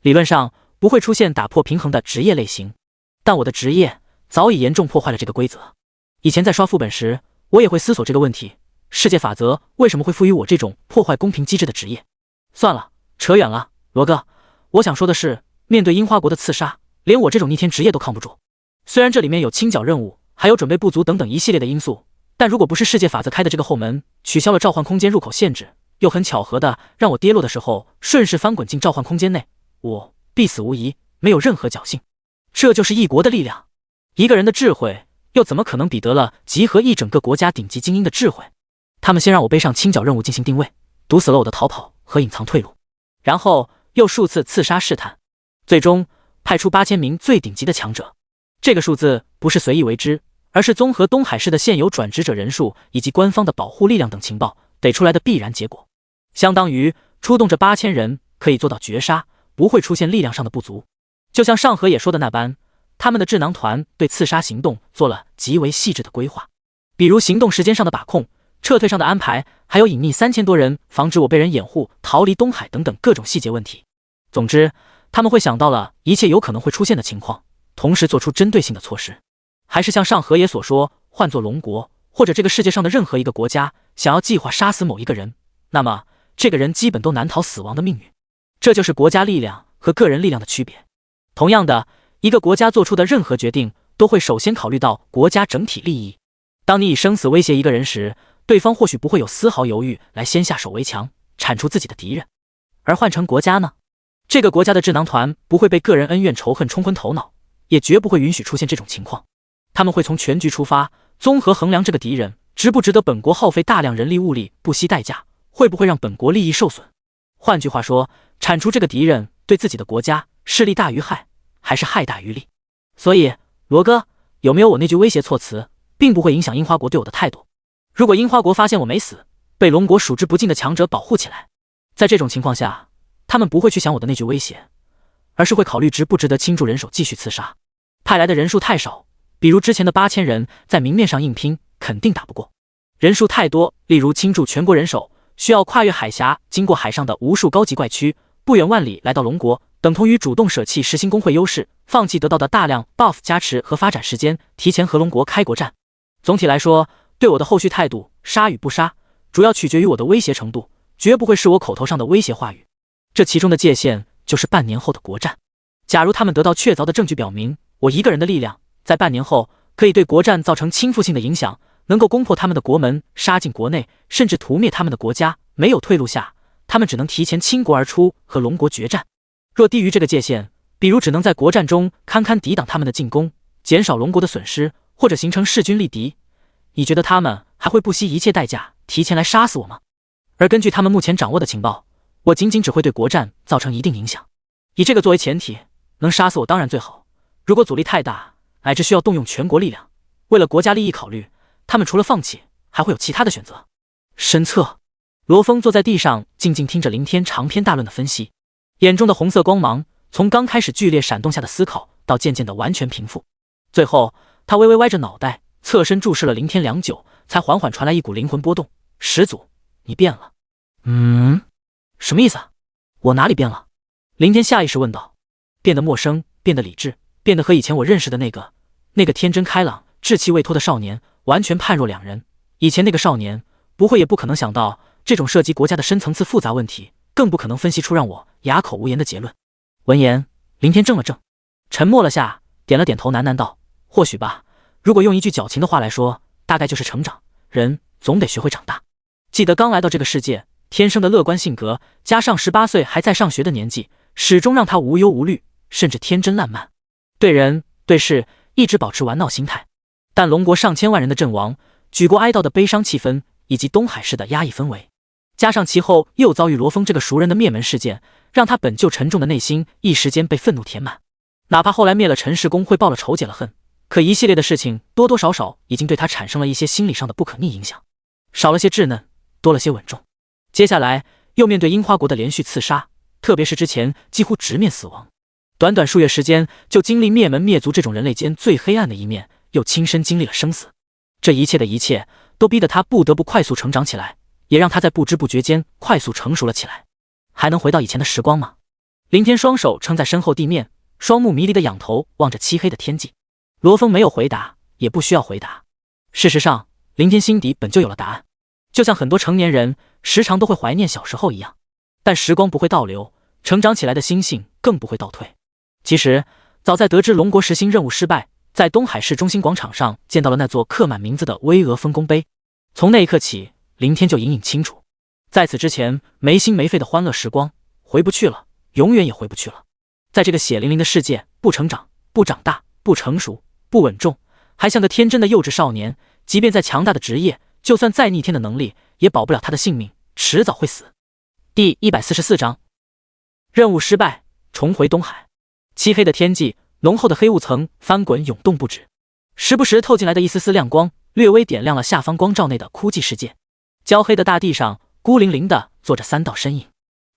理论上不会出现打破平衡的职业类型，但我的职业早已严重破坏了这个规则。以前在刷副本时，我也会思索这个问题，世界法则为什么会赋予我这种破坏公平机制的职业？算了，扯远了，罗哥，我想说的是，面对樱花国的刺杀，连我这种逆天职业都扛不住。虽然这里面有清剿任务，还有准备不足等等一系列的因素，但如果不是世界法则开的这个后门，取消了召唤空间入口限制，又很巧合的让我跌落的时候顺势翻滚进召唤空间内，我必死无疑，没有任何侥幸。这就是一国的力量，一个人的智慧又怎么可能比得了集合一整个国家顶级精英的智慧？他们先让我背上清剿任务进行定位，堵死了我的逃跑和隐藏退路，然后又数次刺杀试探，最终派出8000名最顶级的强者。这个数字不是随意为之，而是综合东海市的现有转职者人数以及官方的保护力量等情报得出来的必然结果，相当于出动这8000人可以做到绝杀，不会出现力量上的不足。就像上河也说的那般，他们的智囊团对刺杀行动做了极为细致的规划，比如行动时间上的把控、撤退上的安排，还有隐匿3000多人，防止我被人掩护逃离东海等等各种细节问题。总之，他们会想到了一切有可能会出现的情况，同时做出针对性的措施。还是像上河野所说，换作龙国或者这个世界上的任何一个国家想要计划杀死某一个人，那么这个人基本都难逃死亡的命运。这就是国家力量和个人力量的区别。同样的，一个国家做出的任何决定都会首先考虑到国家整体利益。当你以生死威胁一个人时，对方或许不会有丝毫犹豫来先下手为强，铲除自己的敌人。而换成国家呢？这个国家的智囊团不会被个人恩怨仇恨冲昏头脑，也绝不会允许出现这种情况。他们会从全局出发，综合衡量这个敌人值不值得本国耗费大量人力物力，不惜代价，会不会让本国利益受损。换句话说，铲除这个敌人对自己的国家是利大于害，还是害大于利？所以，罗哥，有没有我那句威胁措辞，并不会影响樱花国对我的态度。如果樱花国发现我没死，被龙国数之不尽的强者保护起来，在这种情况下，他们不会去想我的那句威胁，而是会考虑值不值得倾注人手继续刺杀。派来的人数太少，比如之前的8000人，在明面上硬拼肯定打不过；人数太多，例如倾注全国人手，需要跨越海峡，经过海上的无数高级怪区，不远万里来到龙国，等同于主动舍弃实行工会优势，放弃得到的大量 buff 加持和发展时间，提前和龙国开国战。总体来说，对我的后续态度，杀与不杀，主要取决于我的威胁程度，绝不会是我口头上的威胁话语。这其中的界限就是半年后的国战。假如他们得到确凿的证据表明，我一个人的力量在半年后可以对国战造成倾覆性的影响，能够攻破他们的国门，杀进国内，甚至屠灭他们的国家，没有退路下，他们只能提前倾国而出和龙国决战。若低于这个界限，比如只能在国战中堪堪抵挡他们的进攻，减少龙国的损失，或者形成势均力敌，你觉得他们还会不惜一切代价提前来杀死我吗？而根据他们目前掌握的情报，我仅仅只会对国战造成一定影响。以这个作为前提，能杀死我当然最好。如果阻力太大，乃至需要动用全国力量，为了国家利益考虑，他们除了放弃，还会有其他的选择。身侧，罗峰坐在地上，静静听着林天长篇大论的分析，眼中的红色光芒从刚开始剧烈闪动下的思考，到渐渐的完全平复。最后，他微微歪着脑袋，侧身注视了林天良久，才缓缓传来一股灵魂波动：“始祖，你变了。”什么意思啊？我哪里变了？林天下意识问道。变得陌生，变得理智，变得和以前我认识的那个天真开朗、稚气未脱的少年完全判若两人。以前那个少年不会也不可能想到这种涉及国家的深层次复杂问题，更不可能分析出让我哑口无言的结论。闻言，林天怔了怔，沉默了下，点了点头，喃喃道：“或许吧。如果用一句矫情的话来说，大概就是成长。人总得学会长大。”记得刚来到这个世界，天生的乐观性格，加上18岁还在上学的年纪，始终让他无忧无虑，甚至天真烂漫，对人对事一直保持玩闹心态。但龙国上千万人的阵亡，举国哀悼的悲伤气氛，以及东海市的压抑氛围，加上其后又遭遇罗峰这个熟人的灭门事件，让他本就沉重的内心一时间被愤怒填满。哪怕后来灭了陈氏公会报了仇解了恨，可一系列的事情多多少少已经对他产生了一些心理上的不可逆影响，少了些稚嫩，多了些稳重。接下来又面对樱花国的连续刺杀，特别是之前几乎直面死亡，短短数月时间就经历灭门灭族这种人类间最黑暗的一面，又亲身经历了生死。这一切的一切都逼得他不得不快速成长起来，也让他在不知不觉间快速成熟了起来。还能回到以前的时光吗？林天双手撑在身后地面，双目迷离的仰头望着漆黑的天际。罗峰没有回答，也不需要回答。事实上，林天心底本就有了答案，就像很多成年人时常都会怀念小时候一样。但时光不会倒流，成长起来的心性更不会倒退。其实，早在得知龙国实行任务失败，在东海市中心广场上见到了那座刻满名字的巍峨丰功碑，从那一刻起，林天就隐隐清楚，在此之前没心没肺的欢乐时光回不去了，永远也回不去了。在这个血淋淋的世界，不成长，不长大，不成熟，不稳重，还像个天真的幼稚少年，即便再强大的职业，就算再逆天的能力，也保不了他的性命，迟早会死。第144章，任务失败，重回东海。漆黑的天际，浓厚的黑雾层翻滚涌动不止，时不时透进来的一丝丝亮光，略微点亮了下方光照内的枯寂世界。焦黑的大地上，孤零零地坐着3道身影。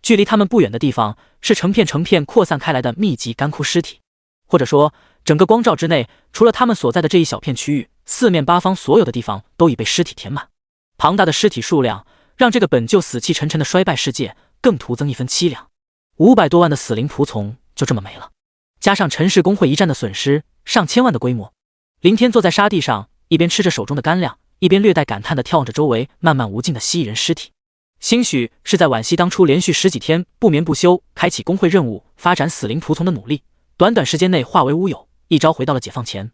距离他们不远的地方，是成片成片扩散开来的密集干枯尸体，或者说，整个光照之内，除了他们所在的这一小片区域，四面八方所有的地方都已被尸体填满。庞大的尸体数量，让这个本就死气沉沉的衰败世界更徒增一分凄凉。500多万的死灵仆从就这么没了，加上陈氏工会一战的损失，上千万的规模。林天坐在沙地上，一边吃着手中的干粮，一边略带感叹地眺望着周围漫漫无尽的蜥蜴人尸体。兴许是在惋惜当初连续10几天不眠不休开启工会任务、发展死灵仆从的努力，短短时间内化为乌有，一朝回到了解放前。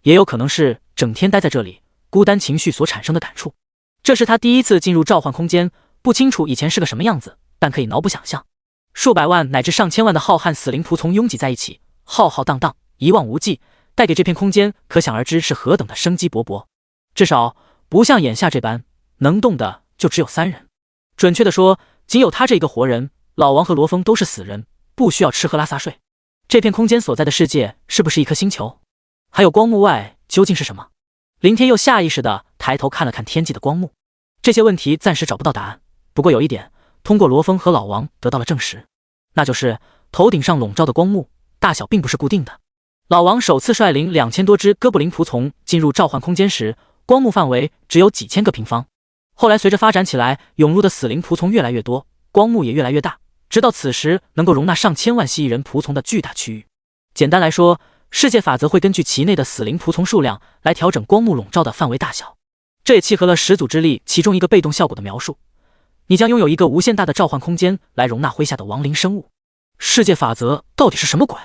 也有可能是整天待在这里，孤单情绪所产生的感触。这是他第一次进入召唤空间，不清楚以前是个什么样子，但可以脑补想象。数百万乃至上千万的浩瀚死灵仆从拥挤在一起，浩浩荡荡，一望无际，带给这片空间可想而知是何等的生机勃勃。至少不像眼下这般，能动的就只有3人。准确的说，仅有他这一个活人，老王和罗峰都是死人，不需要吃喝拉撒睡。这片空间所在的世界是不是一颗星球？还有光幕外究竟是什么？林天又下意识地抬头看了看天际的光幕。这些问题暂时找不到答案，不过有一点，通过罗峰和老王得到了证实，那就是头顶上笼罩的光幕大小并不是固定的。老王首次率领2000多只哥布林仆从进入召唤空间时，光幕范围只有几千个平方。后来随着发展起来，涌入的死灵仆从越来越多，光幕也越来越大，直到此时能够容纳上千万蜥蜴人仆从的巨大区域。简单来说，世界法则会根据其内的死灵仆从数量来调整光幕笼罩的范围大小。这也契合了始祖之力其中一个被动效果的描述，你将拥有一个无限大的召唤空间来容纳麾下的亡灵生物。世界法则到底是什么鬼？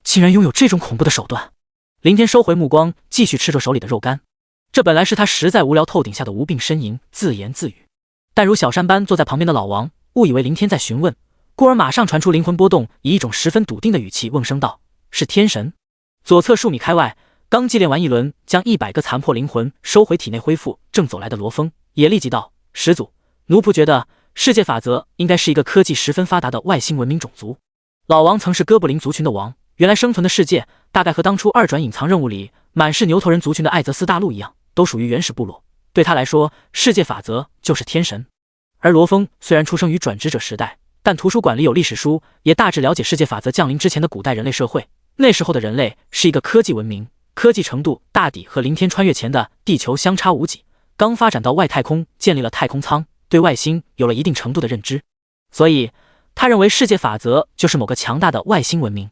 竟然拥有这种恐怖的手段！林天收回目光，继续吃着手里的肉干。这本来是他实在无聊透顶下的无病呻吟，自言自语。但如小山般坐在旁边的老王误以为林天在询问，故而马上传出灵魂波动，以一种十分笃定的语气问声道：“是天神？”左侧数米开外，刚祭炼完一轮，将100个残破灵魂收回体内恢复，正走来的罗峰也立即道：“始祖，奴仆觉得世界法则应该是一个科技十分发达的外星文明种族。老王曾是哥布林族群的王，原来生存的世界大概和当初二转隐藏任务里满是牛头人族群的艾泽斯大陆一样，都属于原始部落。对他来说，世界法则就是天神。而罗峰虽然出生于转职者时代，但图书馆里有历史书，也大致了解世界法则降临之前的古代人类社会。那时候的人类是一个科技文明，科技程度大抵和凌天穿越前的地球相差无几，刚发展到外太空，建立了太空舱，对外星有了一定程度的认知。所以他认为世界法则就是某个强大的外星文明。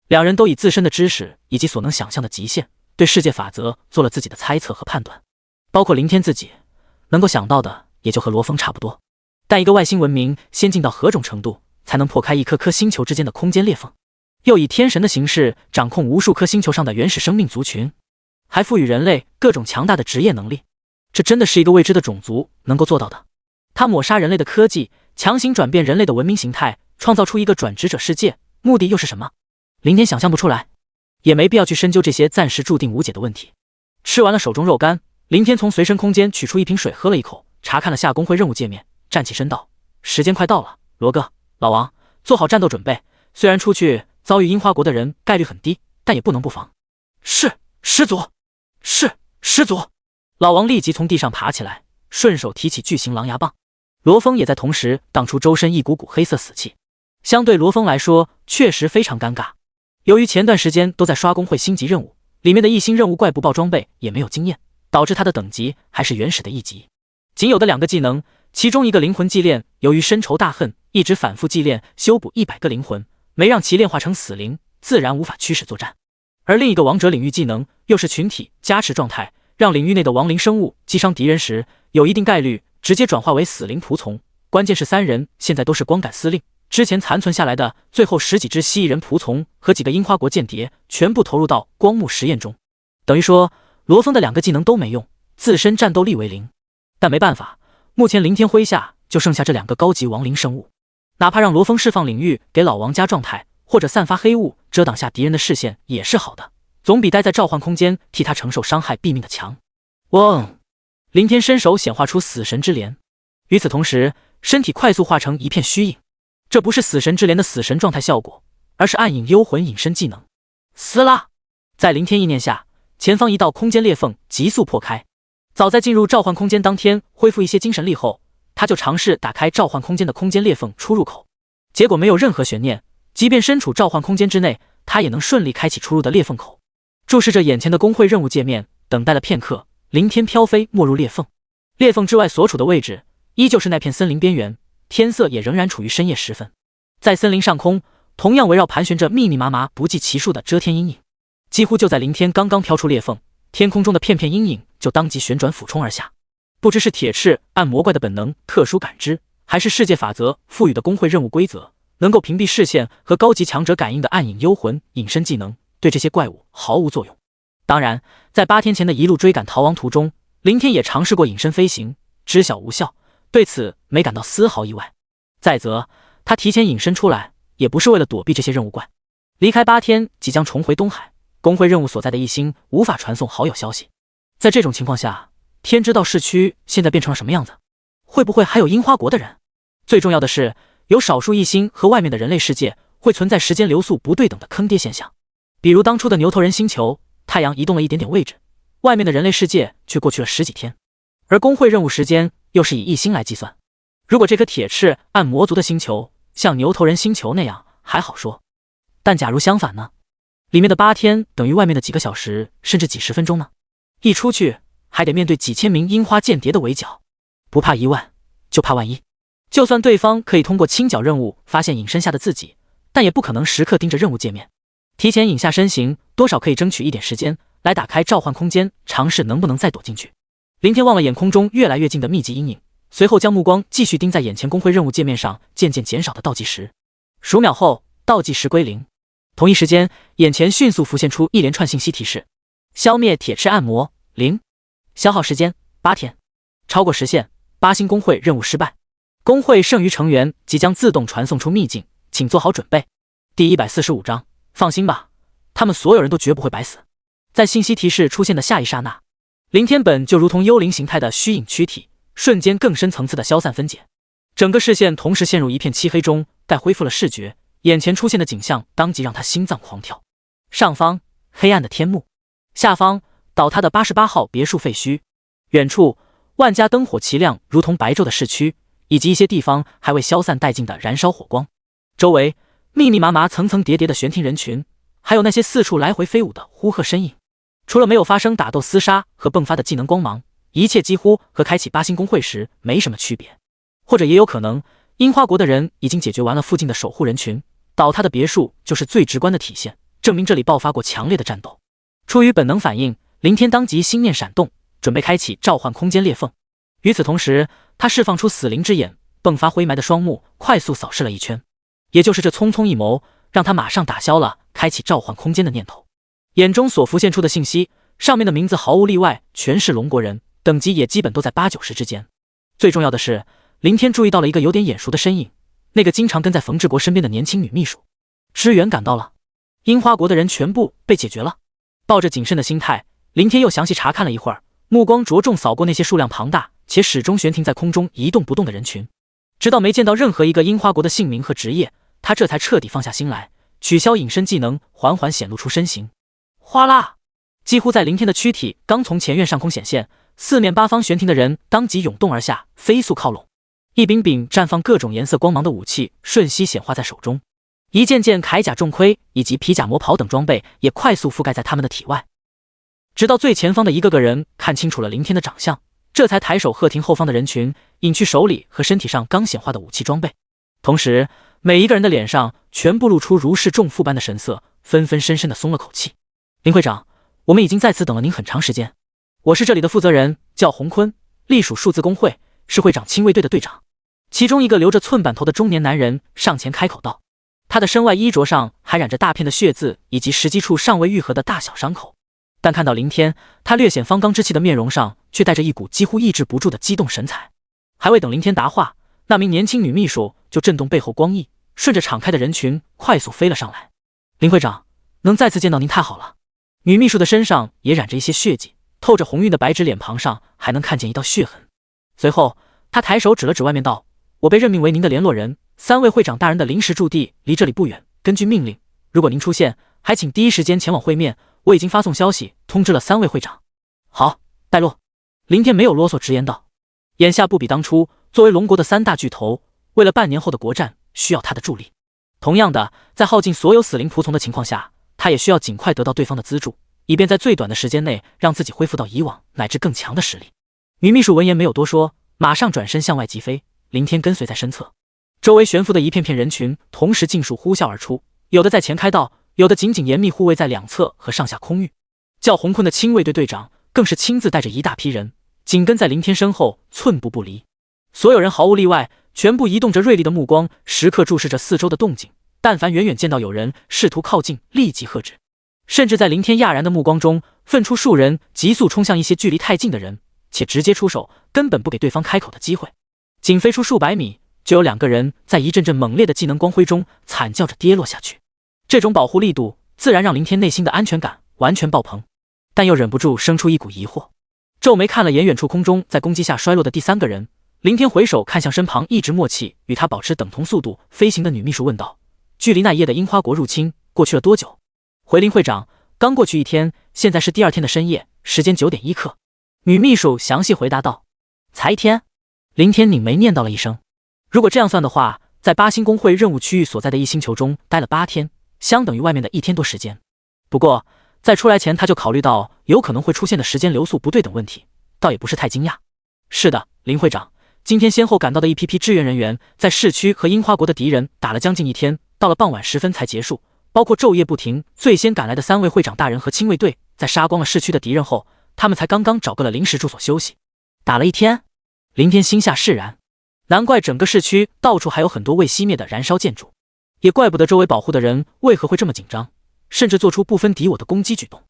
两人都以自身的知识以及所能想象的极限，对世界法则做了自己的猜测和判断。包括凌天自己能够想到的也就和罗峰差不多。但一个外星文明先进到何种程度，才能破开一颗颗星球之间的空间裂缝，又以天神的形式掌控无数颗星球上的原始生命族群，还赋予人类各种强大的职业能力，这真的是一个未知的种族能够做到的。他抹杀人类的科技，强行转变人类的文明形态，创造出一个转职者世界，目的又是什么？凌天想象不出来，也没必要去深究这些暂时注定无解的问题。吃完了手中肉干，凌天从随身空间取出一瓶水喝了一口，查看了下工会任务界面，站起身道：“时间快到了，罗哥、老王，做好战斗准备。虽然出去遭遇樱花国的人概率很低，但也不能不防。”“是，师祖。”“是，师祖。”老王立即从地上爬起来，顺手提起巨型狼牙棒。罗峰也在同时荡出周身一股股黑色死气，相对罗峰来说确实非常尴尬。由于前段时间都在刷工会星级任务，里面的一星任务怪不爆装备也没有经验，导致他的等级还是原始的1级。仅有的2个技能，其中一个灵魂祭炼，由于深仇大恨，一直反复祭炼修补100个灵魂，没让其炼化成死灵，自然无法驱使作战。而另一个王者领域技能又是群体加持状态，让领域内的亡灵生物击伤敌人时，有一定概率直接转化为死灵仆从。关键是3人现在都是光杆司令，之前残存下来的最后10几只蜥蜴人仆从和几个樱花国间谍全部投入到光幕实验中，等于说罗峰的2个技能都没用，自身战斗力为0。但没办法，目前凌天麾下就剩下这2个高级亡灵生物，哪怕让罗峰释放领域给老王加状态，或者散发黑雾遮挡下敌人的视线也是好的，总比待在召唤空间替他承受伤害毙命的强。嗡！凌天伸手显化出死神之镰，与此同时身体快速化成一片虚影。这不是死神之镰的死神状态效果，而是暗影幽魂隐身技能。撕拉！在凌天意念下，前方一道空间裂缝急速破开。早在进入召唤空间当天恢复一些精神力后，他就尝试打开召唤空间的空间裂缝出入口，结果没有任何悬念，即便身处召唤空间之内，他也能顺利开启出入的裂缝口。注视着眼前的工会任务界面，等待了片刻，凌天飘飞没入裂缝。裂缝之外所处的位置依旧是那片森林边缘，天色也仍然处于深夜时分。在森林上空，同样围绕盘旋着密密麻麻不计其数的遮天阴影。几乎就在凌天刚刚飘出裂缝，天空中的片片阴影就当即旋转俯冲而下。不知是铁翅按魔怪的本能特殊感知，还是世界法则赋予的工会任务规则，能够屏蔽视线和高级强者感应的暗影幽魂隐身技能对这些怪物毫无作用。当然，在8天前的一路追赶逃亡途中，凌天也尝试过隐身飞行，知晓无效，对此没感到丝毫意外。再则，他提前隐身出来也不是为了躲避这些任务怪。离开8天，即将重回东海，工会任务所在的一星无法传送好友消息。在这种情况下，天知道市区现在变成了什么样子，会不会还有樱花国的人？最重要的是，有少数一星和外面的人类世界会存在时间流速不对等的坑爹现象，比如当初的牛头人星球，太阳移动了一点点位置，外面的人类世界却过去了10几天，而工会任务时间又是以一星来计算。如果这颗铁翅按魔族的星球像牛头人星球那样还好说，但假如相反呢？里面的8天等于外面的几个小时甚至几十分钟呢？一出去还得面对几千名樱花间谍的围剿，不怕1万就怕万一。就算对方可以通过清剿任务发现隐身下的自己，但也不可能时刻盯着任务界面，提前隐下身形，多少可以争取一点时间来打开召唤空间，尝试能不能再躲进去。凌天望了眼空中越来越近的密集阴影，随后将目光继续盯在眼前工会任务界面上渐渐减少的倒计时。数秒后，倒计时归0。同一时间，眼前迅速浮现出一连串信息提示：消灭铁翅按摩0，消耗时间8天，超过时限，8星工会任务失败。工会剩余成员即将自动传送出秘境，请做好准备。第145章，放心吧，他们所有人都绝不会白死。在信息提示出现的下一刹那，林天本就如同幽灵形态的虚影躯体，瞬间更深层次的消散分解，整个视线同时陷入一片漆黑中。待恢复了视觉，眼前出现的景象当即让他心脏狂跳。上方黑暗的天幕，下方倒塌的88号别墅废墟，远处万家灯火齐亮，如同白昼的市区，以及一些地方还未消散殆尽的燃烧火光。周围密密麻麻、层层叠叠的悬停人群，还有那些四处来回飞舞的呼喝身影。除了没有发生打斗厮杀和迸发的技能光芒，一切几乎和开启8星公会时没什么区别。或者也有可能，樱花国的人已经解决完了附近的守护人群，倒塌的别墅就是最直观的体现，证明这里爆发过强烈的战斗。出于本能反应，林天当即心念闪动，准备开启召唤空间裂缝。与此同时，他释放出死灵之眼，迸发灰霾的双目快速扫视了一圈。也就是这匆匆一谋，让他马上打消了开启召唤空间的念头。眼中所浮现出的信息，上面的名字毫无例外全是龙国人，等级也基本都在8、90之间。最重要的是，林天注意到了一个有点眼熟的身影，那个经常跟在冯志国身边的年轻女秘书。支援赶到了，樱花国的人全部被解决了。抱着谨慎的心态，林天又详细查看了一会儿，目光着重扫过那些数量庞大且始终悬停在空中一动不动的人群，直到没见到任何一个樱花国的姓名和职业，他这才彻底放下心来，取消隐身技能，缓缓显露出身形。哗啦！几乎在林天的躯体刚从前院上空显现，四面八方悬停的人当即涌动而下，飞速靠拢。一柄柄绽放各种颜色光芒的武器瞬息显化在手中，一件件铠甲重盔以及皮甲魔袍等装备也快速覆盖在他们的体外。直到最前方的一个个人看清楚了林天的长相，这才抬手喝停后方的人群，隐去手里和身体上刚显化的武器装备。同时，每一个人的脸上全部露出如释重负般的神色，纷纷深深地松了口气。林会长，我们已经在此等了您很长时间。我是这里的负责人，叫洪坤，隶属数字工会，是会长亲卫队的队长。其中一个留着寸板头的中年男人上前开口道，他的身外衣着上还染着大片的血渍以及实际处尚未愈合的大小伤口，但看到林天，他略显方刚之气的面容上却带着一股几乎抑制不住的激动神采。还未等林天答话，那名年轻女秘书就震动背后光翼，顺着敞开的人群快速飞了上来。林会长，能再次见到您太好了。女秘书的身上也染着一些血迹，透着红晕的白纸脸庞上还能看见一道血痕。随后她抬手指了指外面道，我被任命为您的联络人，3位会长大人的临时驻地离这里不远，根据命令，如果您出现，还请第一时间前往会面，我已经发送消息通知了3位会长。好，带路。林天没有啰嗦，直言道，眼下不比当初，作为龙国的3大巨头，为了半年后的国战需要他的助力。同样的，在耗尽所有死灵仆从的情况下，他也需要尽快得到对方的资助，以便在最短的时间内让自己恢复到以往乃至更强的实力。女秘书闻言没有多说，马上转身向外疾飞，林天跟随在身侧。周围悬浮的一片片人群同时尽数呼啸而出，有的在前开道，有的紧紧严密护卫在两侧和上下空域。叫洪坤的亲卫队队长更是亲自带着一大批人紧跟在林天身后，寸步不离。所有人毫无例外全部移动着锐利的目光，时刻注视着四周的动静，但凡远远见到有人试图靠近，立即喝止。甚至在林天讶然的目光中，分出数人急速冲向一些距离太近的人，且直接出手，根本不给对方开口的机会。仅飞出数百米，就有2个人在一阵阵猛烈的技能光辉中惨叫着跌落下去。这种保护力度自然让林天内心的安全感完全爆棚，但又忍不住生出一股疑惑。皱眉看了眼远处空中在攻击下衰落的第3个人，林天回首看向身旁一直默契与他保持等同速度飞行的女秘书问道，距离那夜的樱花国入侵过去了多久？回林会长，刚过去1天，现在是第2天的深夜，时间9点1刻。女秘书详细回答道。才1天？林天拧眉念叨了一声。如果这样算的话，在8星工会任务区域所在的一星球中待了8天，相等于外面的1天多时间。不过在出来前他就考虑到有可能会出现的时间流速不对等问题，倒也不是太惊讶。是的，林会长，今天先后赶到的一批批支援人员在市区和樱花国的敌人打了将近1天，到了傍晚时分才结束，包括昼夜不停最先赶来的3位会长大人和亲卫队，在杀光了市区的敌人后，他们才刚刚找个了临时住所休息。打了1天？林天心下释然，难怪整个市区到处还有很多未熄灭的燃烧建筑，也怪不得周围保护的人为何会这么紧张，甚至做出不分敌我的攻击举动。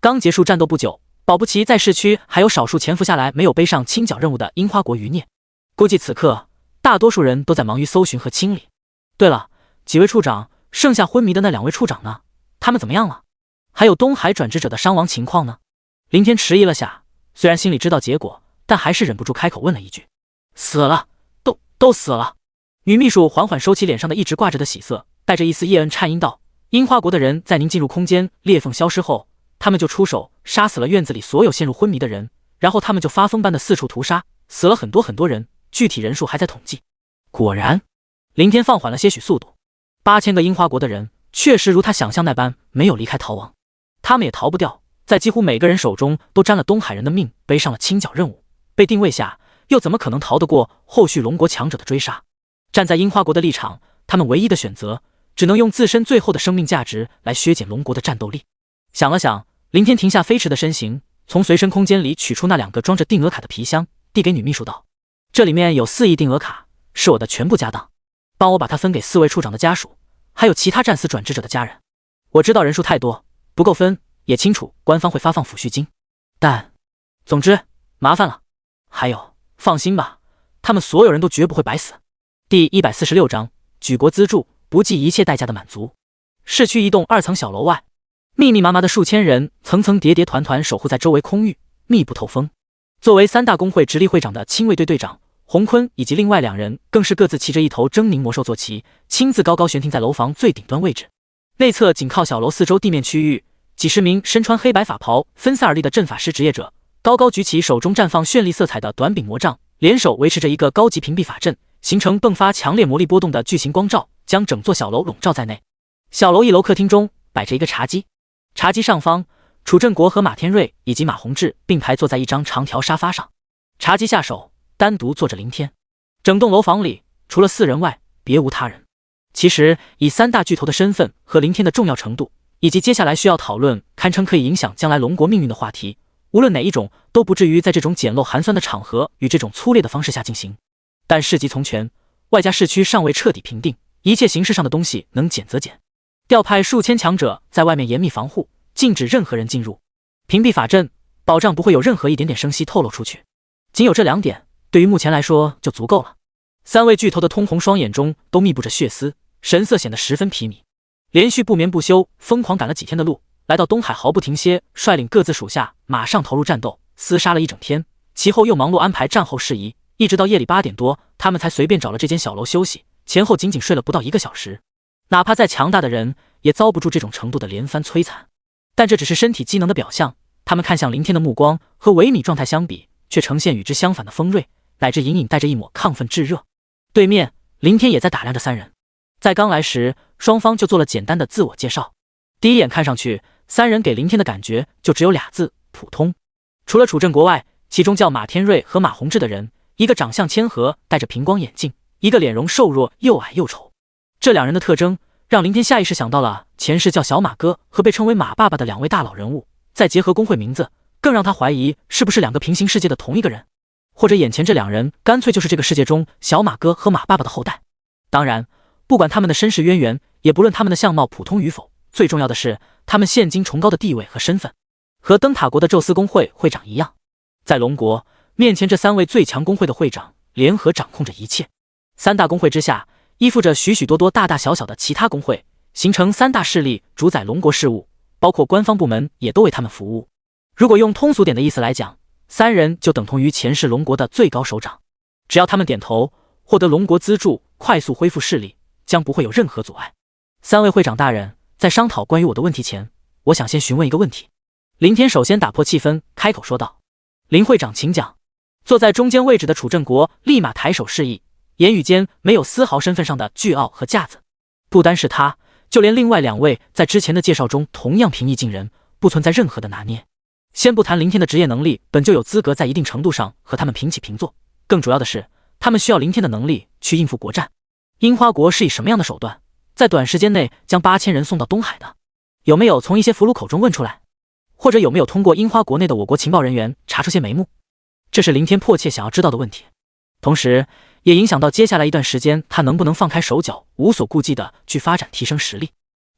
刚结束战斗不久，保不齐在市区还有少数潜伏下来没有背上清剿任务的樱花国余孽，估计此刻大多数人都在忙于搜寻和清理。对了，几位处长，剩下昏迷的那2位处长呢？他们怎么样了？还有东海转职者的伤亡情况呢？林天迟疑了下，虽然心里知道结果，但还是忍不住开口问了一句：“死了，都死了。”女秘书缓缓收起脸上的一直挂着的喜色，带着一丝叶恩颤音道：“樱花国的人在您进入空间裂缝消失后，他们就出手杀死了院子里所有陷入昏迷的人，然后他们就发疯般的四处屠杀，死了很多人，具体人数还在统计。”果然，林天放缓了些许速度，8000个樱花国的人确实如他想象那般没有离开逃亡，他们也逃不掉，在几乎每个人手中都沾了东海人的命，背上了清剿任务，被定位下，又怎么可能逃得过后续龙国强者的追杀？站在樱花国的立场，他们唯一的选择只能用自身最后的生命价值来削减龙国的战斗力。想了想，林天停下飞驰的身形，从随身空间里取出那2个装着定额卡的皮箱，递给女秘书道：“这里面有4亿定额卡，是我的全部家当，帮我把它分给4位处长的家属，还有其他战死转职者的家人。我知道人数太多不够分，也清楚官方会发放抚恤金，但总之麻烦了。还有，放心吧，他们所有人都绝不会白死。”第146章举国资助，不计一切代价的满足。市区一栋2层小楼外，密密麻麻的数千人层层叠叠团团守护在周围空域，密不透风。作为3大公会直隶会长的亲卫队队长洪坤以及另外2人，更是各自骑着一头狰狞魔兽坐骑，亲自高高悬停在楼房最顶端位置。内侧紧靠小楼四周地面区域，几十名身穿黑白法袍分散而立的阵法师职业者，高高举起手中绽放绚丽色彩的短柄魔杖，联手维持着一个高级屏蔽法阵，形成迸发强烈魔力波动的巨型光罩，将整座小楼笼罩在内。小楼1楼客厅中摆着一个茶几，茶几上方，楚振国和马天瑞以及马宏志并排坐在一张长条沙发上，茶几下手单独坐着林天。整栋楼房里除了4人外，别无他人。其实以3大巨头的身份和林天的重要程度，以及接下来需要讨论堪称可以影响将来龙国命运的话题，无论哪一种都不至于在这种简陋寒酸的场合与这种粗劣的方式下进行。但事急从权，外加市区尚未彻底平定，一切形式上的东西能减则减，调派数千强者在外面严密防护，禁止任何人进入，屏蔽法阵，保障不会有任何一点点声息透露出去。仅有这2点，对于目前来说就足够了。3位巨头的通红双眼中都密布着血丝，神色显得十分睥睨。连续不眠不休，疯狂赶了几天的路，来到东海毫不停歇，率领各自属下马上投入战斗，厮杀了一整天。其后又忙碌安排战后事宜，一直到夜里8点多，他们才随便找了这间小楼休息，前后仅睡了不到1个小时。哪怕再强大的人，也遭不住这种程度的连番摧残。但这只是身体机能的表象，他们看向林天的目光和萎靡状态相比，却呈现与之相反的锋锐，乃至隐隐带着一抹亢奋炙热。对面，林天也在打量着3人。在刚来时，双方就做了简单的自我介绍。第一眼看上去，3人给林天的感觉就只有2字：普通。除了楚振国外，其中叫马天瑞和马宏志的人，一个长相谦和，戴着平光眼镜，一个脸容瘦弱，又矮又丑。这2人的特征让林天下意识想到了前世叫小马哥和被称为马爸爸的2位大佬人物，再结合工会名字，更让他怀疑是不是2个平行世界的同一个人，或者眼前这2人干脆就是这个世界中小马哥和马爸爸的后代。当然，不管他们的身世渊源，也不论他们的相貌普通与否，最重要的是他们现今崇高的地位和身份，和灯塔国的宙斯公会会长一样，在龙国面前，这3位最强公会的会长联合掌控着一切。3大公会之下，依附着许许多多大大小小的其他公会，形成3大势力，主宰龙国事务，包括官方部门也都为他们服务。如果用通俗点的意思来讲，3人就等同于前世龙国的最高首长，只要他们点头，获得龙国资助，快速恢复势力，将不会有任何阻碍。3位会长大人，在商讨关于我的问题前，我想先询问一个问题。林天首先打破气氛，开口说道：“林会长，请讲。”坐在中间位置的楚振国立马抬手示意，言语间没有丝毫身份上的倨傲和架子。不单是他，就连另外2位在之前的介绍中同样平易近人，不存在任何的拿捏。先不谈林天的职业能力本就有资格在一定程度上和他们平起平坐，更主要的是他们需要林天的能力去应付国战。樱花国是以什么样的手段在短时间内将8000人送到东海的？有没有从一些俘虏口中问出来？或者有没有通过樱花国内的我国情报人员查出些眉目？这是林天迫切想要知道的问题，同时也影响到接下来一段时间他能不能放开手脚，无所顾忌的去发展提升实力。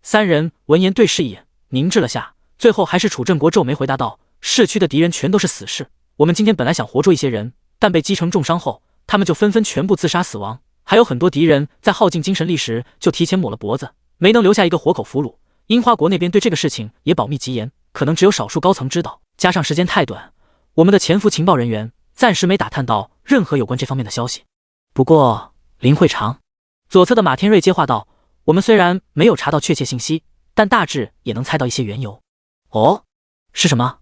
3人闻言对视一眼，凝滞了下，最后还是楚振国皱眉回答道：“市区的敌人全都是死士，我们今天本来想活捉一些人，但被击成重伤后，他们就纷纷全部自杀死亡，还有很多敌人在耗尽精神力时就提前抹了脖子，没能留下一个活口俘虏。樱花国那边对这个事情也保密极严，可能只有少数高层知道，加上时间太短，我们的潜伏情报人员暂时没打探到任何有关这方面的消息。不过，林会长，左侧的马天瑞接话道，我们虽然没有查到确切信息，但大致也能猜到一些缘由。哦，是什么？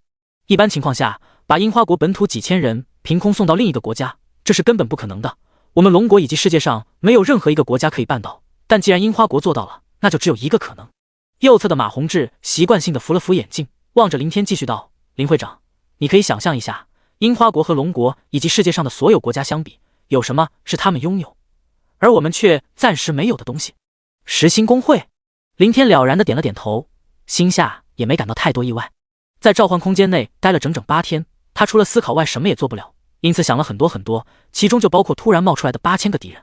一般情况下，把樱花国本土几千人凭空送到另一个国家，这是根本不可能的。我们龙国以及世界上没有任何一个国家可以办到，但既然樱花国做到了，那就只有一个可能。右侧的马宏志习惯性的扶了扶眼镜，望着林天继续道，林会长，你可以想象一下，樱花国和龙国以及世界上的所有国家相比，有什么是他们拥有，而我们却暂时没有的东西？实心公会。林天了然的点了点头，心下也没感到太多意外。在召唤空间内待了整整8天，他除了思考外什么也做不了，因此想了很多，其中就包括突然冒出来的8000个敌人。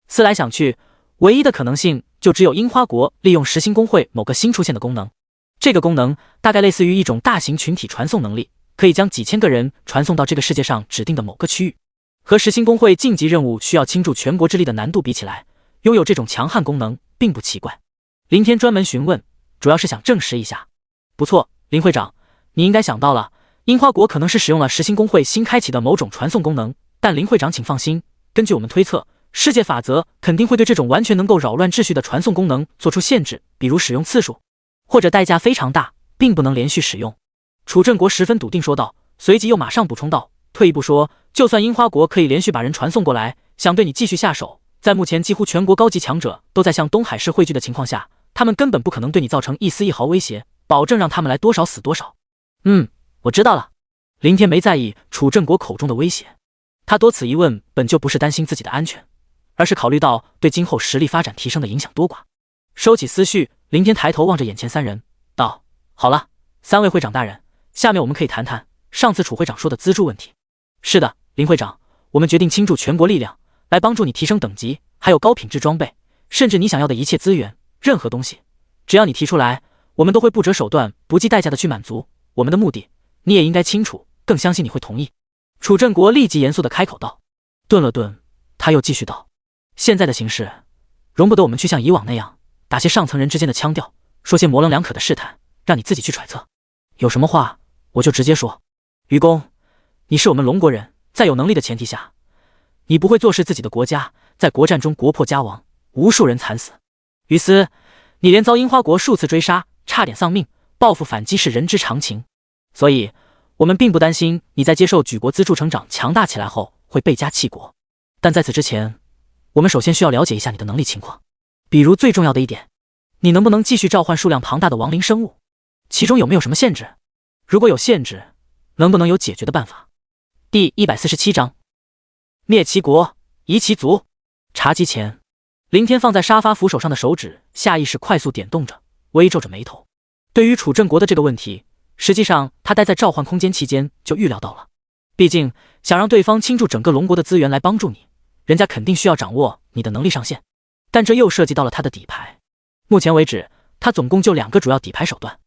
思来想去，唯一的可能性就只有樱花国利用实心公会某个新出现的功能。这个功能大概类似于一种大型群体传送能力，可以将几千个人传送到这个世界上指定的某个区域。和实心公会晋级任务需要倾注全国之力的难度比起来，拥有这种强悍功能并不奇怪。林天专门询问，主要是想证实一下。不错，林会长，你应该想到了，樱花国可能是使用了实心公会新开启的某种传送功能，但林会长请放心，根据我们推测，世界法则肯定会对这种完全能够扰乱秩序的传送功能做出限制，比如使用次数，或者代价非常大，并不能连续使用。楚正国十分笃定说道，随即又马上补充道，退一步说，就算樱花国可以连续把人传送过来，想对你继续下手，在目前几乎全国高级强者都在向东海市汇聚的情况下，他们根本不可能对你造成一丝一毫威胁，保证让他们来多少死多少。我知道了。林天没在意楚正国口中的威胁，他多此一问本就不是担心自己的安全，而是考虑到对今后实力发展提升的影响多寡。收起思绪，林天抬头望着眼前3人，道：好了，3位会长大人，下面我们可以谈谈上次楚会长说的资助问题。是的，林会长，我们决定倾注全国力量来帮助你提升等级，还有高品质装备，甚至你想要的一切资源，任何东西，只要你提出来，我们都会不择手段不计代价的去满足。我们的目的你也应该清楚，更相信你会同意。楚正国立即严肃地开口道。顿了顿，他又继续道，现在的形势容不得我们去像以往那样打些上层人之间的腔调，说些模棱两可的试探，让你自己去揣测。有什么话我就直接说。愚公，你是我们龙国人，在有能力的前提下，你不会坐视自己的国家在国战中国破家亡，无数人惨死。于私，你连遭樱花国数次追杀，差点丧命，报复反击是人之常情。所以我们并不担心你在接受举国资助成长强大起来后会倍加弃国，但在此之前，我们首先需要了解一下你的能力情况。比如最重要的一点，你能不能继续召唤数量庞大的亡灵生物？其中有没有什么限制？如果有限制，能不能有解决的办法？第147章，灭其国，夷其族。茶几前，林天放在沙发扶手上的手指下意识快速点动着，微皱着眉头。对于楚正国的这个问题，实际上他待在召唤空间期间就预料到了。毕竟想让对方倾注整个龙国的资源来帮助你，人家肯定需要掌握你的能力上限，但这又涉及到了他的底牌。目前为止，他总共就2个主要底牌手段，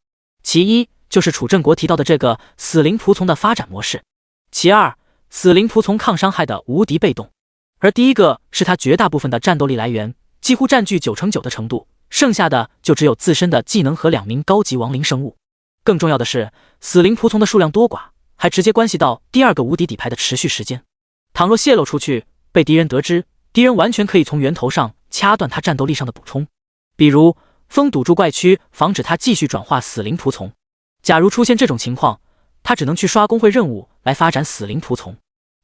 其一就是楚正国提到的这个死灵仆从的发展模式，其二，死灵仆从抗伤害的无敌被动。而第一个是他绝大部分的战斗力来源，几乎占据9成9的程度，剩下的就只有自身的技能和2名高级亡灵生物。更重要的是，死灵仆从的数量多寡还直接关系到第2个无敌底牌的持续时间。倘若泄露出去，被敌人得知，敌人完全可以从源头上掐断他战斗力上的补充，比如封堵住怪区，防止他继续转化死灵仆从。假如出现这种情况，他只能去刷工会任务来发展死灵仆从。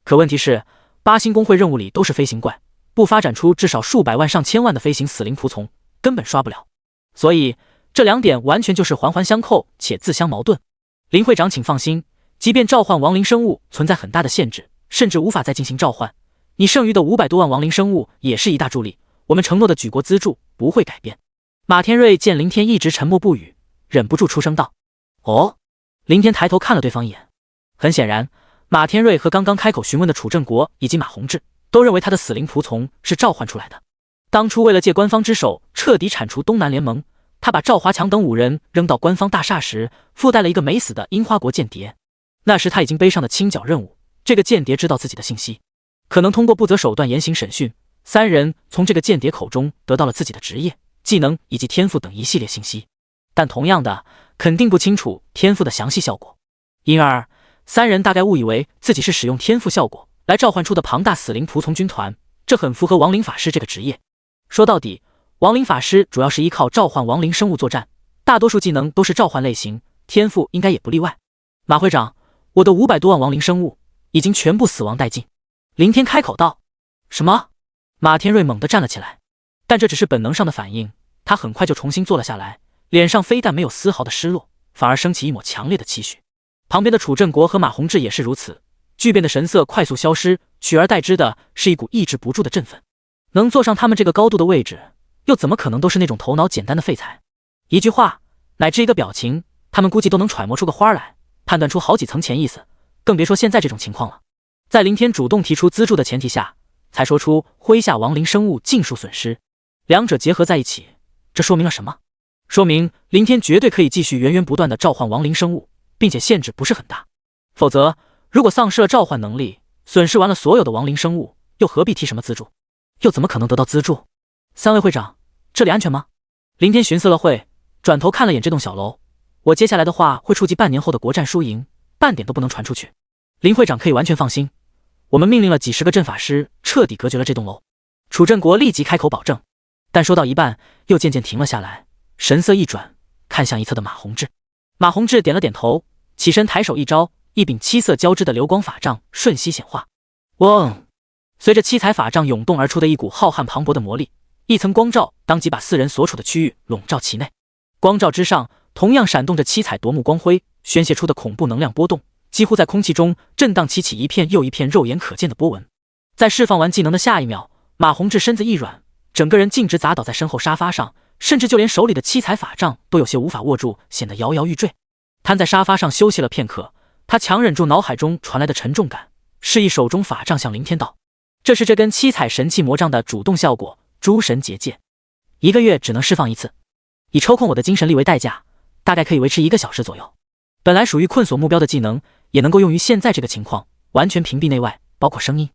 可问题是，8星工会任务里都是飞行怪，不发展出至少数百万上千万的飞行死灵仆从，根本刷不了。所以这2点完全就是环环相扣且自相矛盾。林会长请放心，即便召唤亡灵生物存在很大的限制，甚至无法再进行召唤，你剩余的500多万亡灵生物也是一大助力，我们承诺的举国资助不会改变。马天瑞见林天一直沉默不语，忍不住出声道：哦。林天抬头看了对方一眼，很显然马天瑞和刚刚开口询问的楚正国以及马宏志都认为他的死灵仆从是召唤出来的。当初为了借官方之手彻底铲除东南联盟，他把赵华强等5人扔到官方大厦时，附带了一个没死的樱花国间谍。那时他已经背上了清剿任务，这个间谍知道自己的信息，可能通过不择手段严刑审讯，3人从这个间谍口中得到了自己的职业、技能以及天赋等一系列信息。但同样的，肯定不清楚天赋的详细效果，因而三人大概误以为自己是使用天赋效果来召唤出的庞大死灵仆从军团，这很符合亡灵法师这个职业。说到底，亡灵法师主要是依靠召唤亡灵生物作战，大多数技能都是召唤类型，天赋应该也不例外。马会长，我的500多万亡灵生物已经全部死亡殆尽。林天开口道。什么？马天瑞猛地站了起来，但这只是本能上的反应，他很快就重新坐了下来，脸上非但没有丝毫的失落，反而升起一抹强烈的期许。旁边的楚振国和马宏志也是如此，巨变的神色快速消失，取而代之的是一股抑制不住的振奋。能坐上他们这个高度的位置，又怎么可能都是那种头脑简单的废材？一句话乃至一个表情，他们估计都能揣摩出个花来，判断出好几层潜意思，更别说现在这种情况了。在林天主动提出资助的前提下，才说出麾下亡灵生物尽数损失，两者结合在一起，这说明了什么？说明林天绝对可以继续源源不断的召唤亡灵生物，并且限制不是很大。否则，如果丧失了召唤能力，损失完了所有的亡灵生物，又何必提什么资助？又怎么可能得到资助？三位会长，这里安全吗？林天寻思了会，转头看了眼这栋小楼。我接下来的话会触及半年后的国战输赢，半点都不能传出去。林会长可以完全放心，我们命令了几十个阵法师彻底隔绝了这栋楼。楚振国立即开口保证，但说到一半又渐渐停了下来，神色一转，看向一侧的马宏志。马宏志点了点头，起身抬手一招，一柄七色交织的流光法杖瞬息显化。嗡！随着七彩法杖涌动而出的一股浩瀚磅礴的魔力，一层光罩当即把四人所处的区域笼罩其内。光罩之上同样闪动着七彩夺目光辉，宣泄出的恐怖能量波动几乎在空气中震荡起一片又一片肉眼可见的波纹。在释放完技能的下一秒，马宏志身子一软，整个人径直砸倒在身后沙发上，甚至就连手里的七彩法杖都有些无法握住，显得摇摇欲坠。瘫在沙发上休息了片刻，他强忍住脑海中传来的沉重感，示意手中法杖向林天道：“这是这根七彩神器魔杖的主动效果，诸神结界，1个月只能释放一次，以抽空我的精神力为代价，大概可以维持1个小时左右。本来属于困锁目标的技能，也能够用于现在这个情况，完全屏蔽内外，包括声音。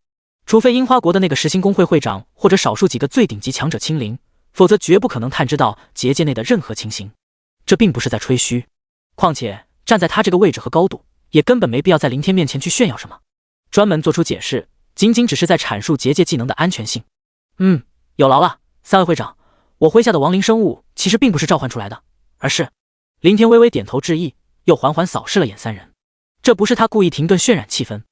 除非樱花国的那个实心公会会长或者少数几个最顶级强者亲临，否则绝不可能探知到结界内的任何情形。这并不是在吹嘘，况且站在他这个位置和高度，也根本没必要在林天面前去炫耀什么，专门做出解释，仅仅只是在阐述结界技能的安全性。有劳了，三位会长，我麾下的亡灵生物其实并不是召唤出来的，而是……林天微微点头致意，又缓缓扫视了眼三人。这不是他故意停顿渲染气氛，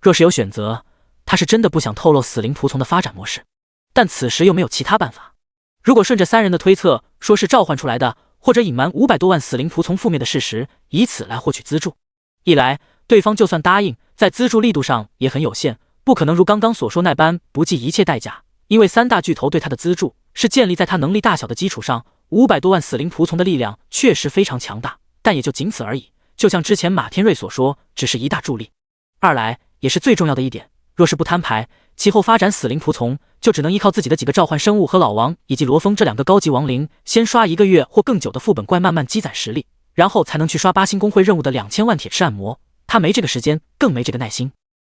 若是有选择，他是真的不想透露死灵仆从的发展模式，但此时又没有其他办法。如果顺着三人的推测，说是召唤出来的，或者隐瞒500多万死灵仆从覆灭的事实，以此来获取资助，一来对方就算答应，在资助力度上也很有限，不可能如刚刚所说那般不计一切代价，因为三大巨头对他的资助是建立在他能力大小的基础上，500多万死灵仆从的力量确实非常强大，但也就仅此而已，就像之前马天瑞所说，只是一大助力。二来也是最重要的一点，若是不摊牌，其后发展死灵仆从就只能依靠自己的几个召唤生物和老王以及罗峰这2个高级亡灵，先刷1个月或更久的副本怪，慢慢积攒实力，然后才能去刷8星公会任务的2000万铁翅按摩。他没这个时间，更没这个耐心，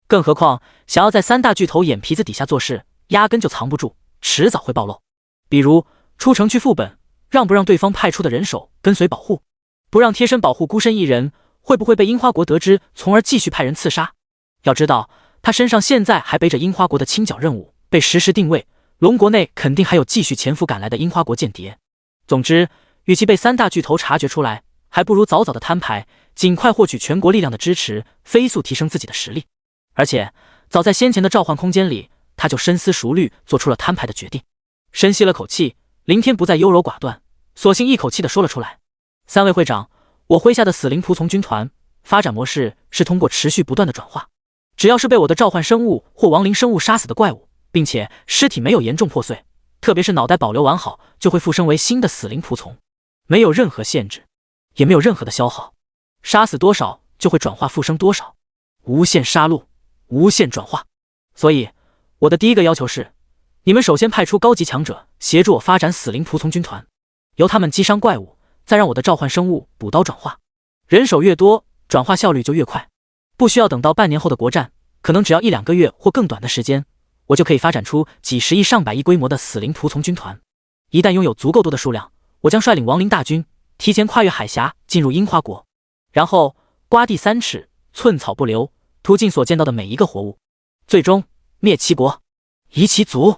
更何况想要在三大巨头眼皮子底下做事，压根就藏不住，迟早会暴露。比如出城去副本，让不让对方派出的人手跟随保护，不让贴身保护孤身一人，会不会被樱花国得知，从而继续派人刺杀？要知道他身上现在还背着樱花国的清剿任务，被实时定位，龙国内肯定还有继续潜伏赶来的樱花国间谍。总之，与其被三大巨头察觉出来，还不如早早的摊牌，尽快获取全国力量的支持，飞速提升自己的实力。而且早在先前的召唤空间里，他就深思熟虑，做出了摊牌的决定。深吸了口气，林天不再优柔寡断，索性一口气的说了出来：三位会长，我麾下的死灵仆从军团发展模式是通过持续不断的转化，只要是被我的召唤生物或亡灵生物杀死的怪物，并且尸体没有严重破碎，特别是脑袋保留完好，就会复生为新的死灵仆从，没有任何限制，也没有任何的消耗，杀死多少就会转化复生多少，无限杀戮，无限转化。所以我的第一个要求是，你们首先派出高级强者协助我发展死灵仆从军团，由他们击伤怪物，再让我的召唤生物补刀转化，人手越多，转化效率就越快，不需要等到半年后的国战，可能只要1-2个月或更短的时间，我就可以发展出几十亿上百亿规模的死灵仆从军团。一旦拥有足够多的数量，我将率领亡灵大军提前跨越海峡进入樱花国，然后刮地3尺，寸草不留，屠尽所见到的每一个活物，最终灭齐国，夷其族。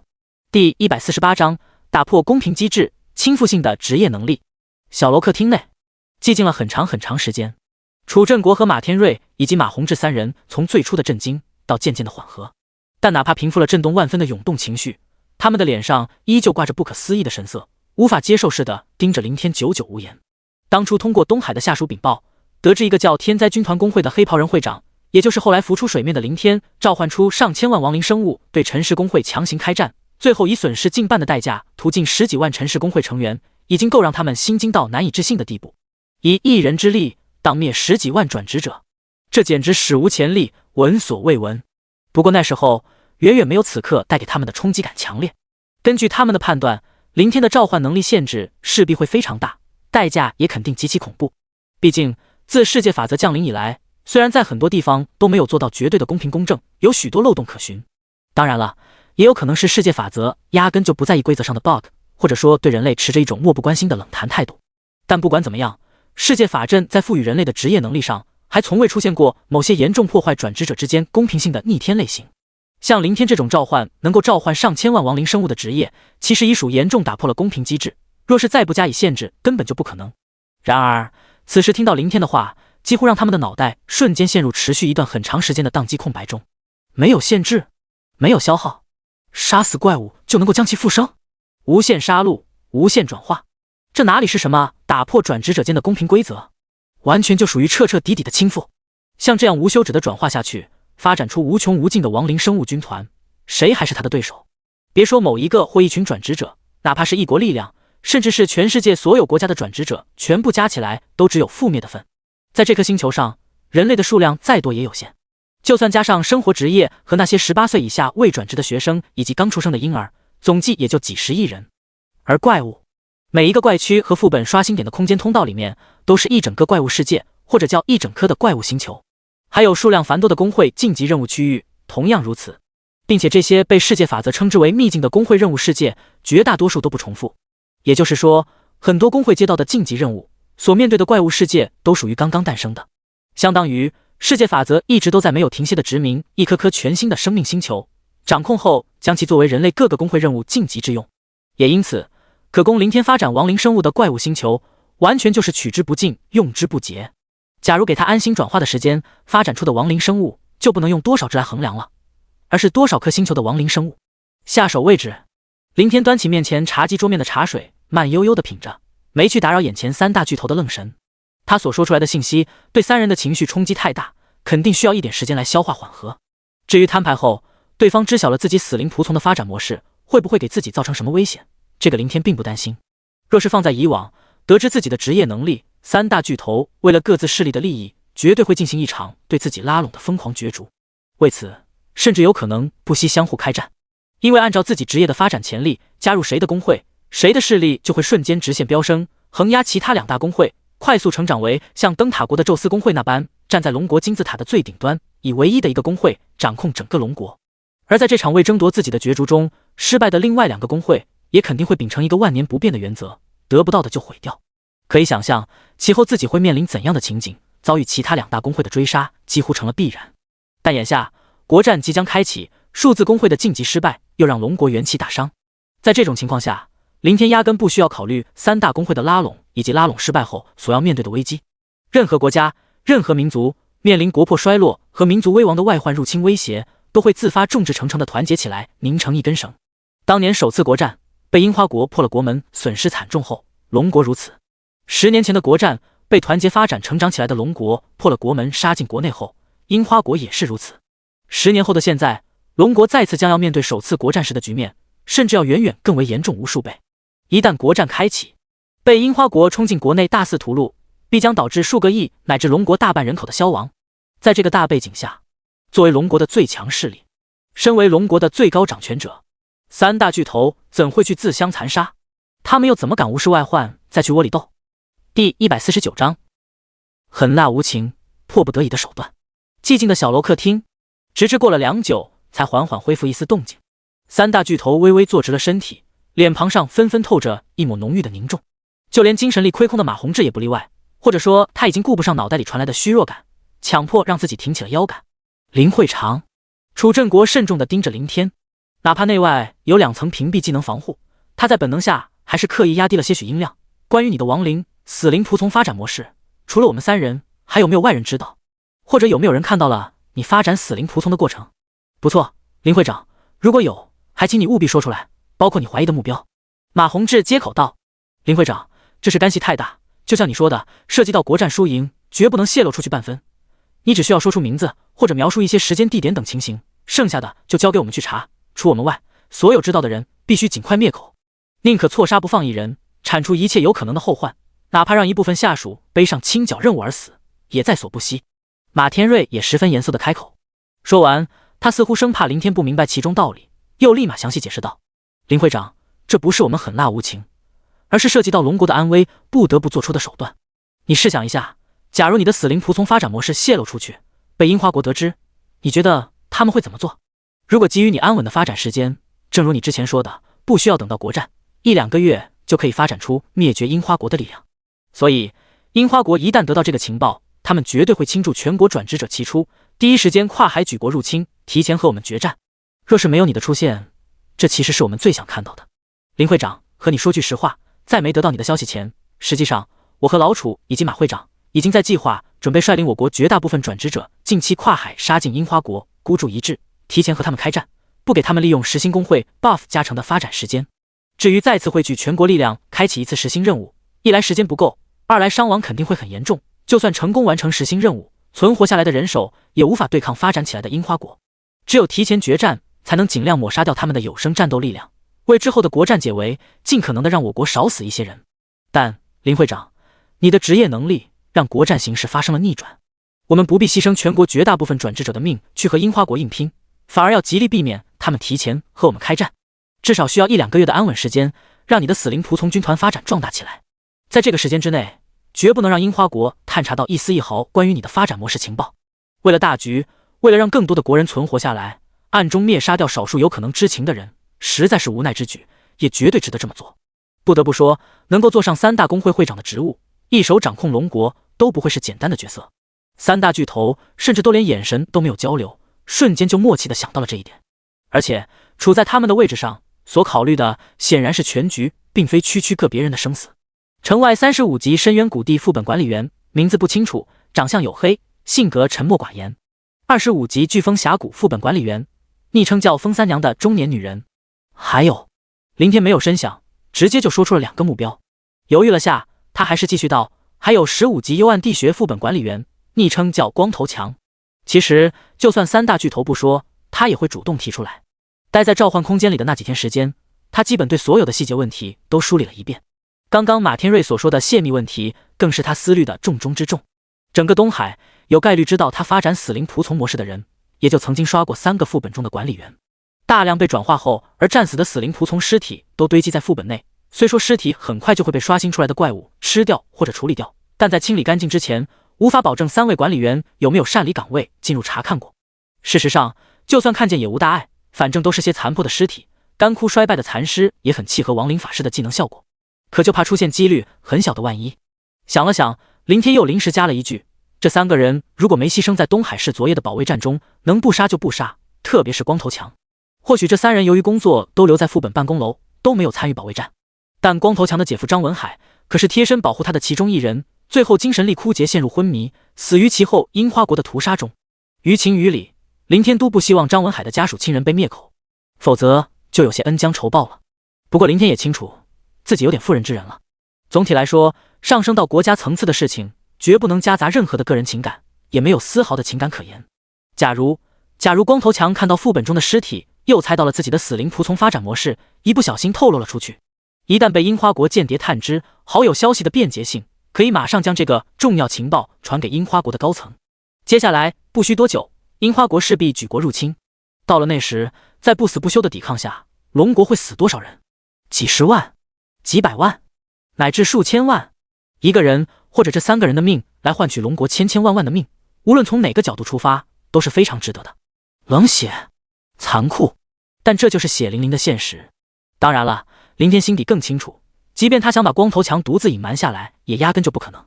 第148章，打破公平机制，倾覆性的职业能力。小楼客厅内，寂静了很长很长时间。楚振国和马天瑞以及马宏志3人从最初的震惊到渐渐的缓和，但哪怕平复了震动万分的涌动情绪，他们的脸上依旧挂着不可思议的神色，无法接受似的盯着林天，久久无言。当初通过东海的下属禀报，得知一个叫天灾军团工会的黑袍人会长，也就是后来浮出水面的林天，召唤出上千万亡灵生物对陈氏工会强行开战，最后以损失近半的代价屠尽10几万陈氏工会成员，已经够让他们心惊到难以置信的地步。以一人之力荡灭10几万转职者，这简直史无前例，闻所未闻。不过那时候远远没有此刻带给他们的冲击感强烈。根据他们的判断，林天的召唤能力限制势必会非常大，代价也肯定极其恐怖。毕竟自世界法则降临以来，虽然在很多地方都没有做到绝对的公平公正，有许多漏洞可循。当然了，也有可能是世界法则压根就不在意规则上的 bug， 或者说对人类持着一种漠不关心的冷淡态度。但不管怎么样，世界法阵在赋予人类的职业能力上，还从未出现过某些严重破坏转职者之间公平性的逆天类型。像林天这种召唤能够召唤上千万亡灵生物的职业，其实已属严重打破了公平机制，若是再不加以限制，根本就不可能。然而此时听到林天的话，几乎让他们的脑袋瞬间陷入持续一段很长时间的宕机空白中。没有限制，没有消耗，杀死怪物就能够将其复生，无限杀戮，无限转化，这哪里是什么打破转职者间的公平规则，完全就属于彻彻底底的倾覆。像这样无休止的转化下去，发展出无穷无尽的亡灵生物军团，谁还是他的对手？别说某一个或一群转职者，哪怕是一国力量，甚至是全世界所有国家的转职者，全部加起来都只有覆灭的份。在这颗星球上，人类的数量再多也有限，就算加上生活职业和那些18岁以下未转职的学生以及刚出生的婴儿，总计也就几十亿人。而怪物，每一个怪区和副本刷新点的空间通道里面，都是一整个怪物世界，或者叫一整颗的怪物星球。还有数量繁多的工会晋级任务区域，同样如此。并且这些被世界法则称之为秘境的工会任务世界，绝大多数都不重复。也就是说，很多工会接到的晋级任务所面对的怪物世界都属于刚刚诞生的，相当于世界法则一直都在没有停歇的殖民一颗颗全新的生命星球，掌控后将其作为人类各个工会任务晋级之用。也因此，可供林天发展亡灵生物的怪物星球，完全就是取之不尽，用之不竭。假如给他安心转化的时间，发展出的亡灵生物就不能用多少只来衡量了，而是多少颗星球的亡灵生物。下手位置，林天端起面前茶几桌面的茶水，慢悠悠地品着，没去打扰眼前3大巨头的愣神。他所说出来的信息对3人的情绪冲击太大，肯定需要一点时间来消化缓和。至于摊牌后对方知晓了自己死灵仆从的发展模式，会不会给自己造成什么危险，这个林天并不担心。若是放在以往，得知自己的职业能力，3大巨头为了各自势力的利益，绝对会进行一场对自己拉拢的疯狂角逐。为此，甚至有可能不惜相互开战，因为按照自己职业的发展潜力，加入谁的工会，谁的势力就会瞬间直线飙升，横压其他2大工会，快速成长为像灯塔国的宙斯工会那般，站在龙国金字塔的最顶端，以唯一的一个工会掌控整个龙国。而在这场为争夺自己的角逐中，失败的另外2个工会也肯定会秉承一个万年不变的原则，得不到的就毁掉。可以想象其后自己会面临怎样的情景，遭遇其他2大工会的追杀几乎成了必然。但眼下国战即将开启，数字工会的晋级失败又让龙国元气大伤。在这种情况下，林天压根不需要考虑3大工会的拉拢以及拉拢失败后所要面对的危机。任何国家，任何民族面临国破衰落和民族危亡的外患入侵威胁，都会自发众志成城的团结起来，拧成一根绳。当年首次国战被樱花国破了国门，损失惨重后，龙国如此。10年前的国战被团结发展成长起来的龙国破了国门，杀进国内后，樱花国也是如此。10年后的现在，龙国再次将要面对首次国战时的局面，甚至要远远更为严重无数倍。一旦国战开启，被樱花国冲进国内大肆屠戮，必将导致数个亿乃至龙国大半人口的消亡。在这个大背景下，作为龙国的最强势力，身为龙国的最高掌权者，3大巨头怎会去自相残杀？他们又怎么敢无视外患再去窝里斗？第149章，狠辣无情，迫不得已的手段。寂静的小楼客厅，直至过了良久，才缓缓恢复一丝动静。3大巨头微微坐直了身体，脸庞上纷纷透着一抹浓郁的凝重。就连精神力亏空的马宏志也不例外，或者说他已经顾不上脑袋里传来的虚弱感，强迫让自己挺起了腰杆。林会长，楚振国慎重地盯着林天，哪怕内外有2层屏蔽技能防护，他在本能下还是刻意压低了些许音量。关于你的亡灵死灵仆从发展模式，除了我们3人，还有没有外人知道？或者有没有人看到了你发展死灵仆从的过程？不错，林会长，如果有，还请你务必说出来，包括你怀疑的目标。马宏志接口道。林会长，这事干系太大，就像你说的，涉及到国战输赢，绝不能泄露出去半分。你只需要说出名字，或者描述一些时间地点等情形，剩下的就交给我们去查。除我们外，所有知道的人必须尽快灭口，宁可错杀不放一人，铲除一切有可能的后患，哪怕让一部分下属背上清剿任务而死，也在所不惜。马天瑞也十分严肃地开口。说完，他似乎生怕林天不明白其中道理，又立马详细解释道：林会长，这不是我们狠辣无情，而是涉及到龙国的安危，不得不做出的手段。你试想一下，假如你的死灵仆从发展模式泄露出去，被樱花国得知，你觉得他们会怎么做？如果给予你安稳的发展时间，正如你之前说的，不需要等到国战1-2个月就可以发展出灭绝樱花国的力量。所以樱花国一旦得到这个情报，他们绝对会倾注全国转职者齐出，第一时间跨海举国入侵，提前和我们决战。若是没有你的出现，这其实是我们最想看到的。林会长，和你说句实话，在没得到你的消息前，实际上我和老楚以及马会长已经在计划准备率领我国绝大部分转职者近期跨海杀进樱花国，孤注一掷，提前和他们开战，不给他们利用实心工会 buff 加成的发展时间。至于再次汇聚全国力量开启一次实心任务，一来时间不够，二来伤亡肯定会很严重，就算成功完成实心任务，存活下来的人手也无法对抗发展起来的樱花国。只有提前决战，才能尽量抹杀掉他们的有生战斗力量，为之后的国战解围，尽可能的让我国少死一些人。但林会长，你的职业能力让国战形势发生了逆转，我们不必牺牲全国绝大部分转职者的命去和樱花国硬拼，反而要极力避免他们提前和我们开战，至少需要1-2个月的安稳时间，让你的死灵仆从军团发展壮大起来。在这个时间之内，绝不能让樱花国探查到一丝一毫关于你的发展模式情报。为了大局，为了让更多的国人存活下来，暗中灭杀掉少数有可能知情的人，实在是无奈之举，也绝对值得这么做。不得不说，能够坐上3大工会会长的职务，一手掌控龙国，都不会是简单的角色。3大巨头甚至都连眼神都没有交流，瞬间就默契地想到了这一点。而且处在他们的位置上，所考虑的显然是全局，并非区个别人的生死。城外35级深渊谷地副本管理员，名字不清楚，长相黝黑，性格沉默寡言。25级飓风峡谷副本管理员，昵称叫风三娘的中年女人。还有，林天没有深想，直接就说出了2个目标。犹豫了下，他还是继续道，还有15级幽暗地穴副本管理员，昵称叫光头强。其实就算3大巨头不说，他也会主动提出来。待在召唤空间里的那几天时间，他基本对所有的细节问题都梳理了一遍。刚刚马天瑞所说的泄密问题，更是他思虑的重中之重。整个东海有概率知道他发展死灵仆从模式的人，也就曾经刷过3个副本中的管理员。大量被转化后而战死的死灵仆从尸体都堆积在副本内，虽说尸体很快就会被刷新出来的怪物吃掉或者处理掉，但在清理干净之前，无法保证3位管理员有没有擅离岗位进入查看过。事实上，就算看见也无大碍，反正都是些残破的尸体，干枯衰败的残尸也很契合亡灵法师的技能效果。可就怕出现几率很小的万一。想了想，林天又临时加了一句，这3个人如果没牺牲在东海市昨夜的保卫战中，能不杀就不杀，特别是光头强。或许这3人由于工作都留在副本办公楼，都没有参与保卫战，但光头强的姐夫张文海可是贴身保护他的其中一人，最后精神力枯竭，陷入昏迷，死于其后樱花国的屠杀中。于情于理，林天都不希望张文海的家属亲人被灭口，否则就有些恩将仇报了。不过林天也清楚自己有点妇人之仁了。总体来说，上升到国家层次的事情，绝不能夹杂任何的个人情感，也没有丝毫的情感可言。假如光头强看到副本中的尸体，又猜到了自己的死灵仆从发展模式，一不小心透露了出去，一旦被樱花国间谍探知，好有消息的便捷性，可以马上将这个重要情报传给樱花国的高层。接下来不需多久，樱花国势必举国入侵。到了那时，在不死不休的抵抗下，龙国会死多少人？几十万、几百万，乃至数千万。一个人或者这3个人的命来换取龙国千千万万的命，无论从哪个角度出发，都是非常值得的。冷血、残酷，但这就是血淋淋的现实。当然了，林天心底更清楚，即便他想把光头强独自隐瞒下来，也压根就不可能。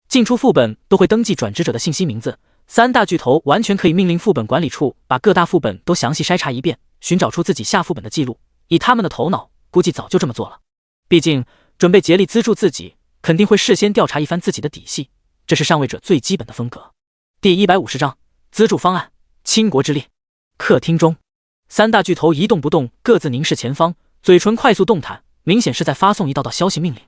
进出副本都会登记转职者的信息名字，三大巨头完全可以命令副本管理处把各大副本都详细筛查一遍，寻找出自己下副本的记录。以他们的头脑，估计早就这么做了。毕竟准备竭力资助自己，肯定会事先调查一番自己的底细，这是上位者最基本的风格。第150章资助方案，倾国之力。客厅中，三大巨头一动不动，各自凝视前方，嘴唇快速动弹，明显是在发送一道道消息命令。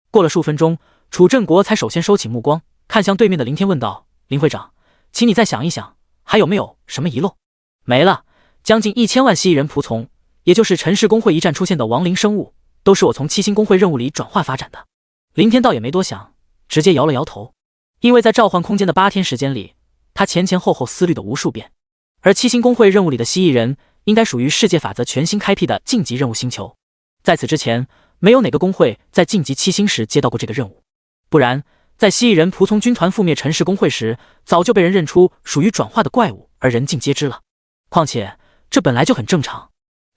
过了数分钟，楚振国才首先收起目光，看向对面的林天问道：“林会长，请你再想一想，还有没有什么遗漏？”没了，将近1000万蜥蜴人仆从，也就是陈氏工会一战出现的亡灵生物，都是我从七星工会任务里转化发展的。林天倒也没多想，直接摇了摇头，因为在召唤空间的8天时间里，他前前后后思虑的无数遍。而七星工会任务里的蜥蜴人，应该属于世界法则全新开辟的晋级任务星球。在此之前，没有哪个工会在晋级7星时接到过这个任务，不然在蜥蜴人仆从军团覆灭陈氏工会时，早就被人认出属于转化的怪物，而人尽皆知了。况且这本来就很正常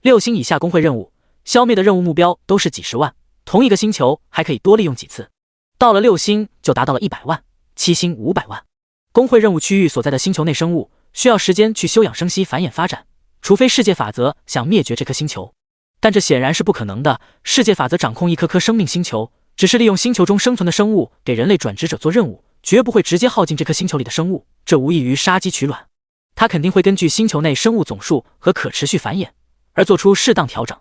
，6星以下工会任务消灭的任务目标都是几十万，同一个星球还可以多利用几次，到了6星就达到了100万，7星500万。工会任务区域所在的星球内生物需要时间去休养生息、繁衍发展，除非世界法则想灭绝这颗星球，但这显然是不可能的。世界法则掌控一颗颗生命星球，只是利用星球中生存的生物给人类转职者做任务，绝不会直接耗尽这颗星球里的生物，这无异于杀鸡取卵。它肯定会根据星球内生物总数和可持续繁衍而做出适当调整。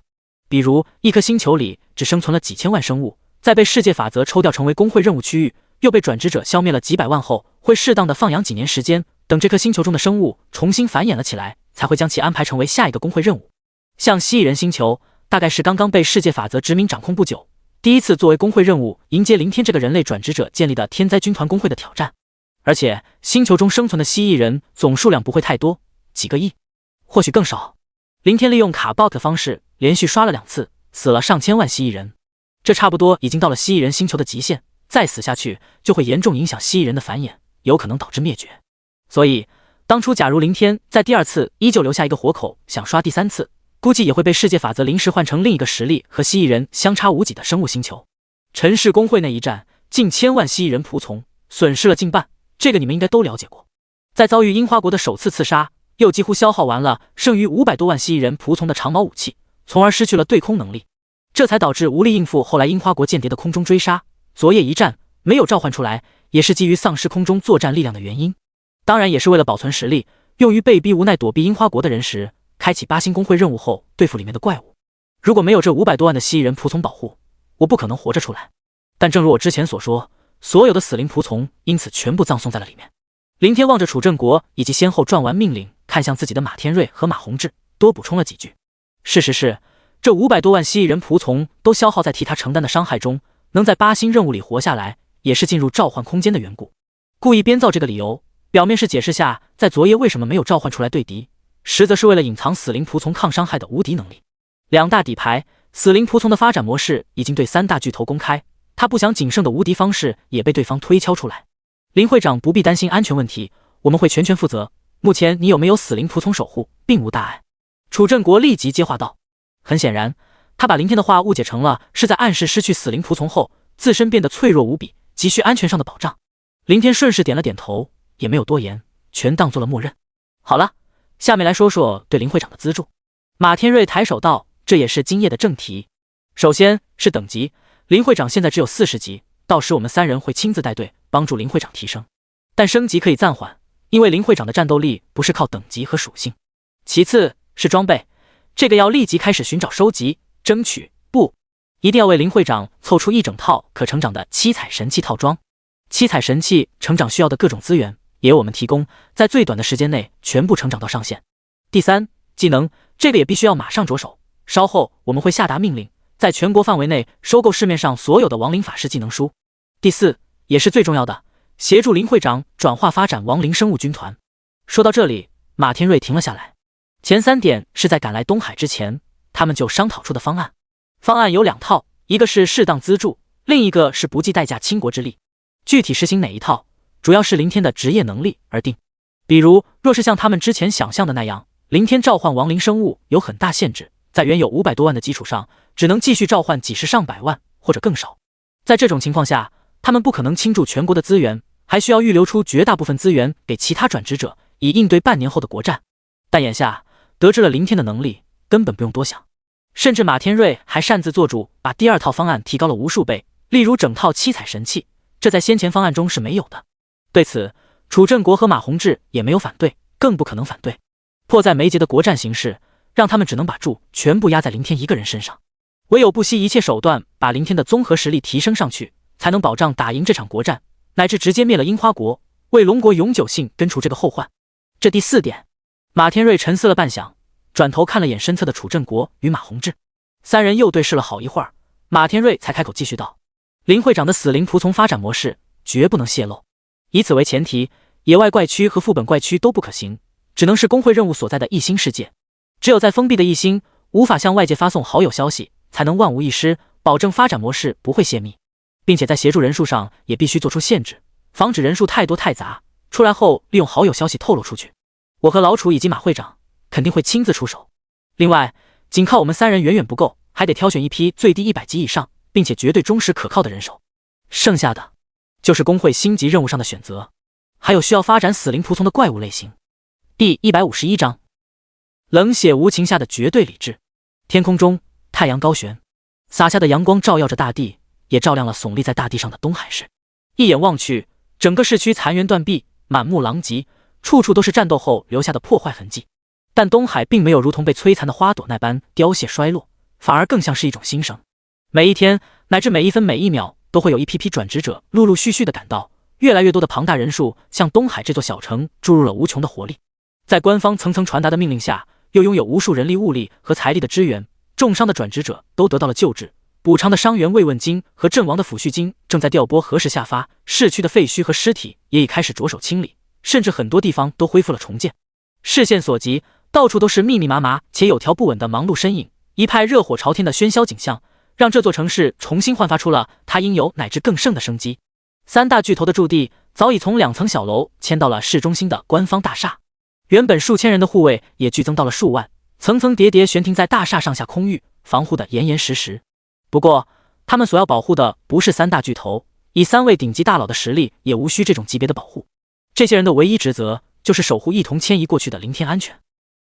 比如一颗星球里只生存了几千万生物，在被世界法则抽调成为工会任务区域，又被转职者消灭了几百万后，会适当的放养几年时间，等这颗星球中的生物重新繁衍了起来，才会将其安排成为下一个工会任务。像蜥蜴人星球，大概是刚刚被世界法则殖民掌控不久，第一次作为工会任务迎接林天这个人类转职者建立的天灾军团工会的挑战。而且星球中生存的蜥蜴人总数量不会太多，几个亿，或许更少。林天利用卡 bot 的方式连续刷了2次，死了上千万蜥蜴人，这差不多已经到了蜥蜴人星球的极限，再死下去就会严重影响蜥蜴人的繁衍，有可能导致灭绝。所以当初假如林天在第2次依旧留下一个活口，想刷第3次，估计也会被世界法则临时换成另一个实力和蜥蜴人相差无几的生物星球。陈氏工会那一战，近1000万蜥蜴人仆从，损失了近半，这个你们应该都了解过。在遭遇樱花国的首次刺杀，又几乎消耗完了剩余500多万蜥蜴人仆从的长矛武器，从而失去了对空能力，这才导致无力应付后来樱花国间谍的空中追杀。昨夜一战没有召唤出来，也是基于丧失空中作战力量的原因，当然也是为了保存实力，用于被逼无奈躲避樱花国的人时，开启8星工会任务后对付里面的怪物。如果没有这500多万的蜥蜴人仆从保护，我不可能活着出来。但正如我之前所说，所有的死灵仆从因此全部葬送在了里面。林天望着楚振国以及先后转完命令看向自己的马天瑞和马宏志，多补充了几句。事实是，这500多万蜥蜴人仆从都消耗在替他承担的伤害中，能在8星任务里活下来，也是进入召唤空间的缘故。故意编造这个理由，表面是解释下在昨夜为什么没有召唤出来对敌，实则是为了隐藏死灵仆从抗伤害的无敌能力。2大底牌，死灵仆从的发展模式已经对3大巨头公开，他不想仅剩的无敌方式也被对方推敲出来。林会长不必担心安全问题，我们会全权负责。目前你有没有死灵仆从守护，并无大碍。楚振国立即接话道。很显然，他把林天的话误解成了是在暗示失去死灵仆从后，自身变得脆弱无比，急需安全上的保障。林天顺势点了点头，也没有多言，全当做了默认。好了，下面来说说对林会长的资助。马天瑞抬手道，这也是今夜的正题。首先是等级，林会长现在只有40级，到时我们3人会亲自带队帮助林会长提升，但升级可以暂缓，因为林会长的战斗力不是靠等级和属性。其次是装备，这个要立即开始寻找收集，争取一定要为林会长凑出一整套可成长的7彩神器套装。7彩神器成长需要的各种资源也由我们提供，在最短的时间内全部成长到上限。第三，技能，这个也必须要马上着手，稍后我们会下达命令，在全国范围内收购市面上所有的亡灵法师技能书。第四，也是最重要的，协助林会长转化发展亡灵生物军团。说到这里，马天瑞停了下来。前3点是在赶来东海之前他们就商讨出的方案。方案有2套，一个是适当资助，另一个是不计代价倾国之力。具体实行哪一套，主要是林天的职业能力而定。比如，若是像他们之前想象的那样，林天召唤亡灵生物有很大限制，在原有500多万的基础上，只能继续召唤几十上百万或者更少。在这种情况下，他们不可能倾注全国的资源，还需要预留出绝大部分资源给其他转职者，以应对半年后的国战。但眼下得知了林天的能力，根本不用多想。甚至马天瑞还擅自做主，把第二套方案提高了无数倍，例如整套七彩神器，这在先前方案中是没有的。对此，楚正国和马宏志也没有反对，更不可能反对。迫在眉睫的国战形势，让他们只能把注全部压在林天一个人身上，唯有不惜一切手段把林天的综合实力提升上去，才能保障打赢这场国战，乃至直接灭了樱花国，为龙国永久性根除这个后患。这第4点。马天瑞沉思了半晌，转头看了眼身侧的楚正国与马宏志，三人又对视了好一会儿，马天瑞才开口继续道：林会长的死灵仆从发展模式绝不能泄露，以此为前提，野外怪区和副本怪区都不可行，只能是工会任务所在的异星世界。只有在封闭的异星，无法向外界发送好友消息，才能万无一失，保证发展模式不会泄密，并且在协助人数上也必须做出限制，防止人数太多太杂，出来后利用好友消息透露出去。我和老楚以及马会长肯定会亲自出手。另外，仅靠我们3人远远不够，还得挑选一批最低100级以上，并且绝对忠实可靠的人手。剩下的就是工会星级任务上的选择，还有需要发展死灵仆从的怪物类型。第151章，冷血无情下的绝对理智。天空中，太阳高悬，洒下的阳光照耀着大地，也照亮了耸立在大地上的东海市。一眼望去，整个市区残垣断壁，满目狼藉，处处都是战斗后留下的破坏痕迹。但东海并没有如同被摧残的花朵那般凋谢衰落，反而更像是一种新生。每一天乃至每一分每一秒，都会有一批批转职者陆陆续续的赶到，越来越多的庞大人数向东海这座小城注入了无穷的活力。在官方层层传达的命令下，又拥有无数人力物力和财力的支援，重伤的转职者都得到了救治，补偿的伤员慰问金和阵亡的抚恤金正在调拨何时下发，市区的废墟和尸体也已开始着手清理，甚至很多地方都恢复了重建。视线所及，到处都是密密麻麻且有条不紊的忙碌身影，一派热火朝天的喧嚣景象，让这座城市重新焕发出了它应有乃至更盛的生机。3大巨头的驻地早已从2层小楼迁到了市中心的官方大厦，原本数千人的护卫也剧增到了数万，层层叠叠悬停在大厦上下空域，防护的严严实实。不过他们所要保护的不是3大巨头，以3位顶级大佬的实力也无需这种级别的保护。这些人的唯一职责就是守护一同迁移过去的林天安全。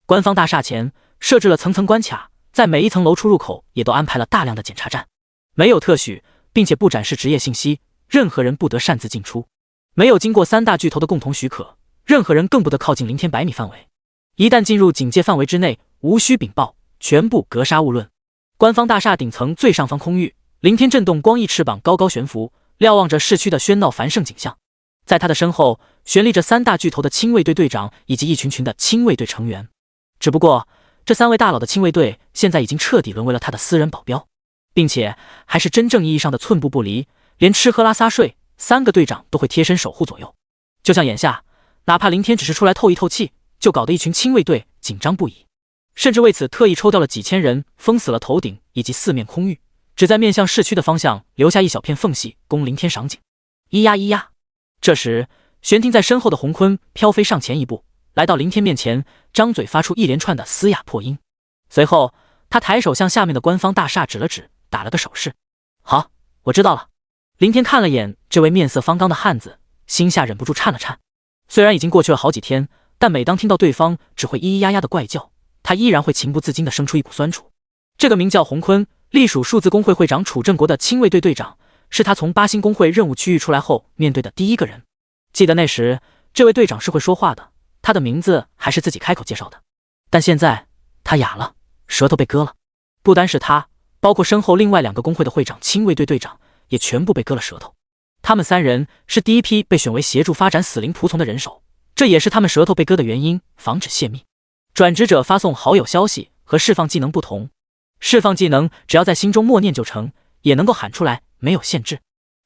官方大厦前设置了层层关卡，在每一层楼出入口也都安排了大量的检查站，没有特许，并且不展示职业信息，任何人不得擅自进出，没有经过3大巨头的共同许可，任何人更不得靠近林天100米范围。一旦进入警戒范围之内，无需禀报，全部格杀勿论。官方大厦顶层最上方空域，林天震动光翼翅膀高高悬浮，瞭望着市区的喧闹繁盛景象。在他的身后悬立着3大巨头的亲卫队队长以及一群群的亲卫队成员。只不过这3位大佬的亲卫队现在已经彻底沦为了他的私人保镖，并且还是真正意义上的寸步不离，连吃喝拉撒睡3个队长都会贴身守护左右。就像眼下，哪怕林天只是出来透一透气，就搞得一群亲卫队紧张不已，甚至为此特意抽调了几千人封死了头顶以及4面空域，只在面向市区的方向留下一小片缝隙供林天赏景。咿呀咿呀，这时悬停在身后的洪坤飘飞上前一步，来到林天面前，张嘴发出一连串的嘶哑破音。随后他抬手向下面的官方大厦指了指，打了个手势。好，我知道了。林天看了眼这位面色方刚的汉子，心下忍不住颤了颤。虽然已经过去了好几天，但每当听到对方只会咿咿呀呀的怪叫，他依然会情不自禁地生出一股酸楚。这个名叫洪坤，隶属数字工会会长楚正国的亲卫队队长，是他从8星工会任务区域出来后面对的第一个人。记得那时这位队长是会说话的，他的名字还是自己开口介绍的，但现在他哑了，舌头被割了。不单是他，包括身后另外2个工会的会长亲卫队队长也全部被割了舌头。他们3人是第一批被选为协助发展死灵仆从的人手，这也是他们舌头被割的原因，防止泄密。转职者发送好友消息和释放技能不同，释放技能只要在心中默念就成，也能够喊出来，没有限制。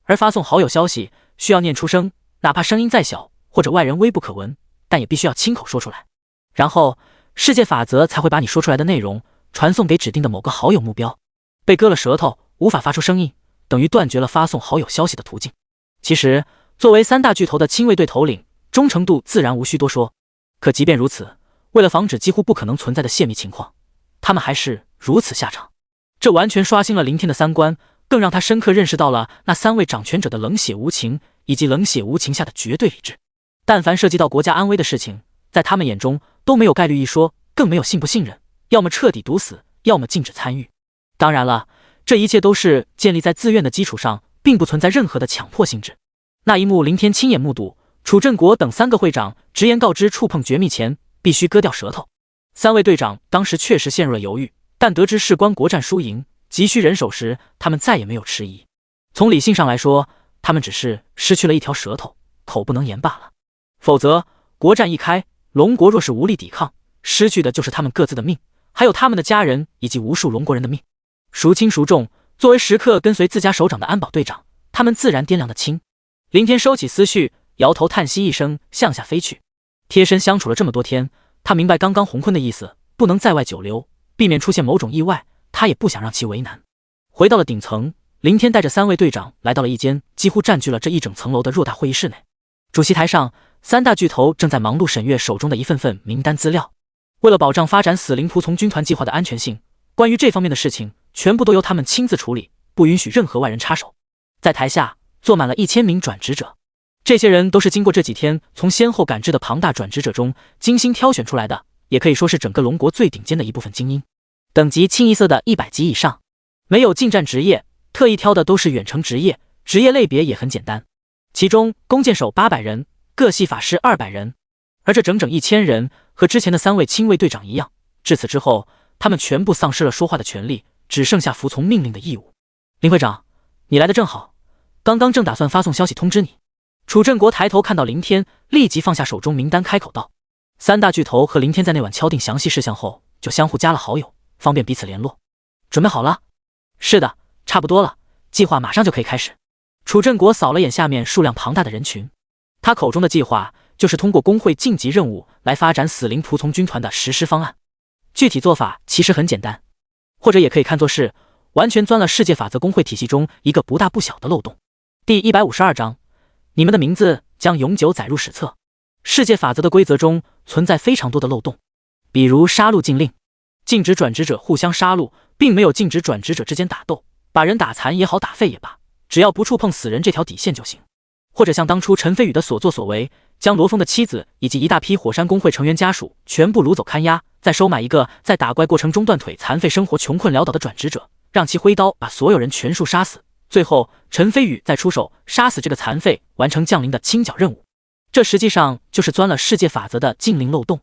而发送好友消息需要念出声，哪怕声音再小或者外人微不可闻，但也必须要亲口说出来。然后世界法则才会把你说出来的内容传送给指定的某个好友目标。被割了舌头，无法发出声音，等于断绝了发送好友消息的途径。其实作为3大巨头的亲卫队头领，忠诚度自然无需多说，可即便如此，为了防止几乎不可能存在的泄密情况，他们还是如此下场。这完全刷新了林天的3观，更让他深刻认识到了那3位掌权者的冷血无情，以及冷血无情下的绝对理智。但凡涉及到国家安危的事情，在他们眼中都没有概率一说，更没有信不信任，要么彻底堵死，要么禁止参与。当然了，这一切都是建立在自愿的基础上，并不存在任何的强迫性质。那一幕，林天亲眼目睹，楚振国等3个会长直言告知触碰绝密前必须割掉舌头。3位队长当时确实陷入了犹豫，但得知事关国战输赢，急需人手时，他们再也没有迟疑。从理性上来说，他们只是失去了一条舌头，口不能言罢了。否则，国战一开，龙国若是无力抵抗，失去的就是他们各自的命，还有他们的家人以及无数龙国人的命。孰轻孰重，作为时刻跟随自家首长的安保队长，他们自然掂量得清。林天收起思绪，摇头叹息一声，向下飞去。贴身相处了这么多天，他明白刚刚洪坤的意思，不能在外久留，避免出现某种意外，他也不想让其为难。回到了顶层，林天带着3位队长来到了一间几乎占据了这一整层楼的偌大会议室内。主席台上，3大巨头正在忙碌审阅手中的一份份名单资料。为了保障发展死灵仆从军团计划的安全性，关于这方面的事情全部都由他们亲自处理，不允许任何外人插手。在台下坐满了1000名转职者，这些人都是经过这几天从先后赶制的庞大转职者中精心挑选出来的，也可以说是整个龙国最顶尖的一部分精英，等级清一色的100级以上，没有近战职业，特意挑的都是远程职业，职业类别也很简单。其中弓箭手800人，各系法师200人，而这整整1000人和之前的3位亲卫队长一样，至此之后，他们全部丧失了说话的权利，只剩下服从命令的义务。林会长，你来的正好，刚刚正打算发送消息通知你。楚振国抬头看到林天，立即放下手中名单，开口道。3大巨头和林天在那晚敲定详细事项后，就相互加了好友，方便彼此联络。准备好了？是的，差不多了，计划马上就可以开始。楚振国扫了眼下面数量庞大的人群，他口中的计划就是通过工会晋级任务来发展死灵仆从军团的实施方案。具体做法其实很简单，或者也可以看作是完全钻了世界法则工会体系中一个不大不小的漏洞。第152章，你们的名字将永久载入史册。世界法则的规则中存在非常多的漏洞，比如杀戮禁令，禁止转职者互相杀戮，并没有禁止转职者之间打斗，把人打残也好，打废也罢，只要不触碰死人这条底线就行。或者像当初陈飞宇的所作所为，将罗峰的妻子以及一大批火山工会成员家属全部掳走看押，再收买一个在打怪过程中断腿残废生活穷困潦倒的转职者，让其挥刀把所有人全数杀死，最后陈飞宇再出手杀死这个残废，完成降临的清剿任务。这实际上就是钻了世界法则的禁令漏洞。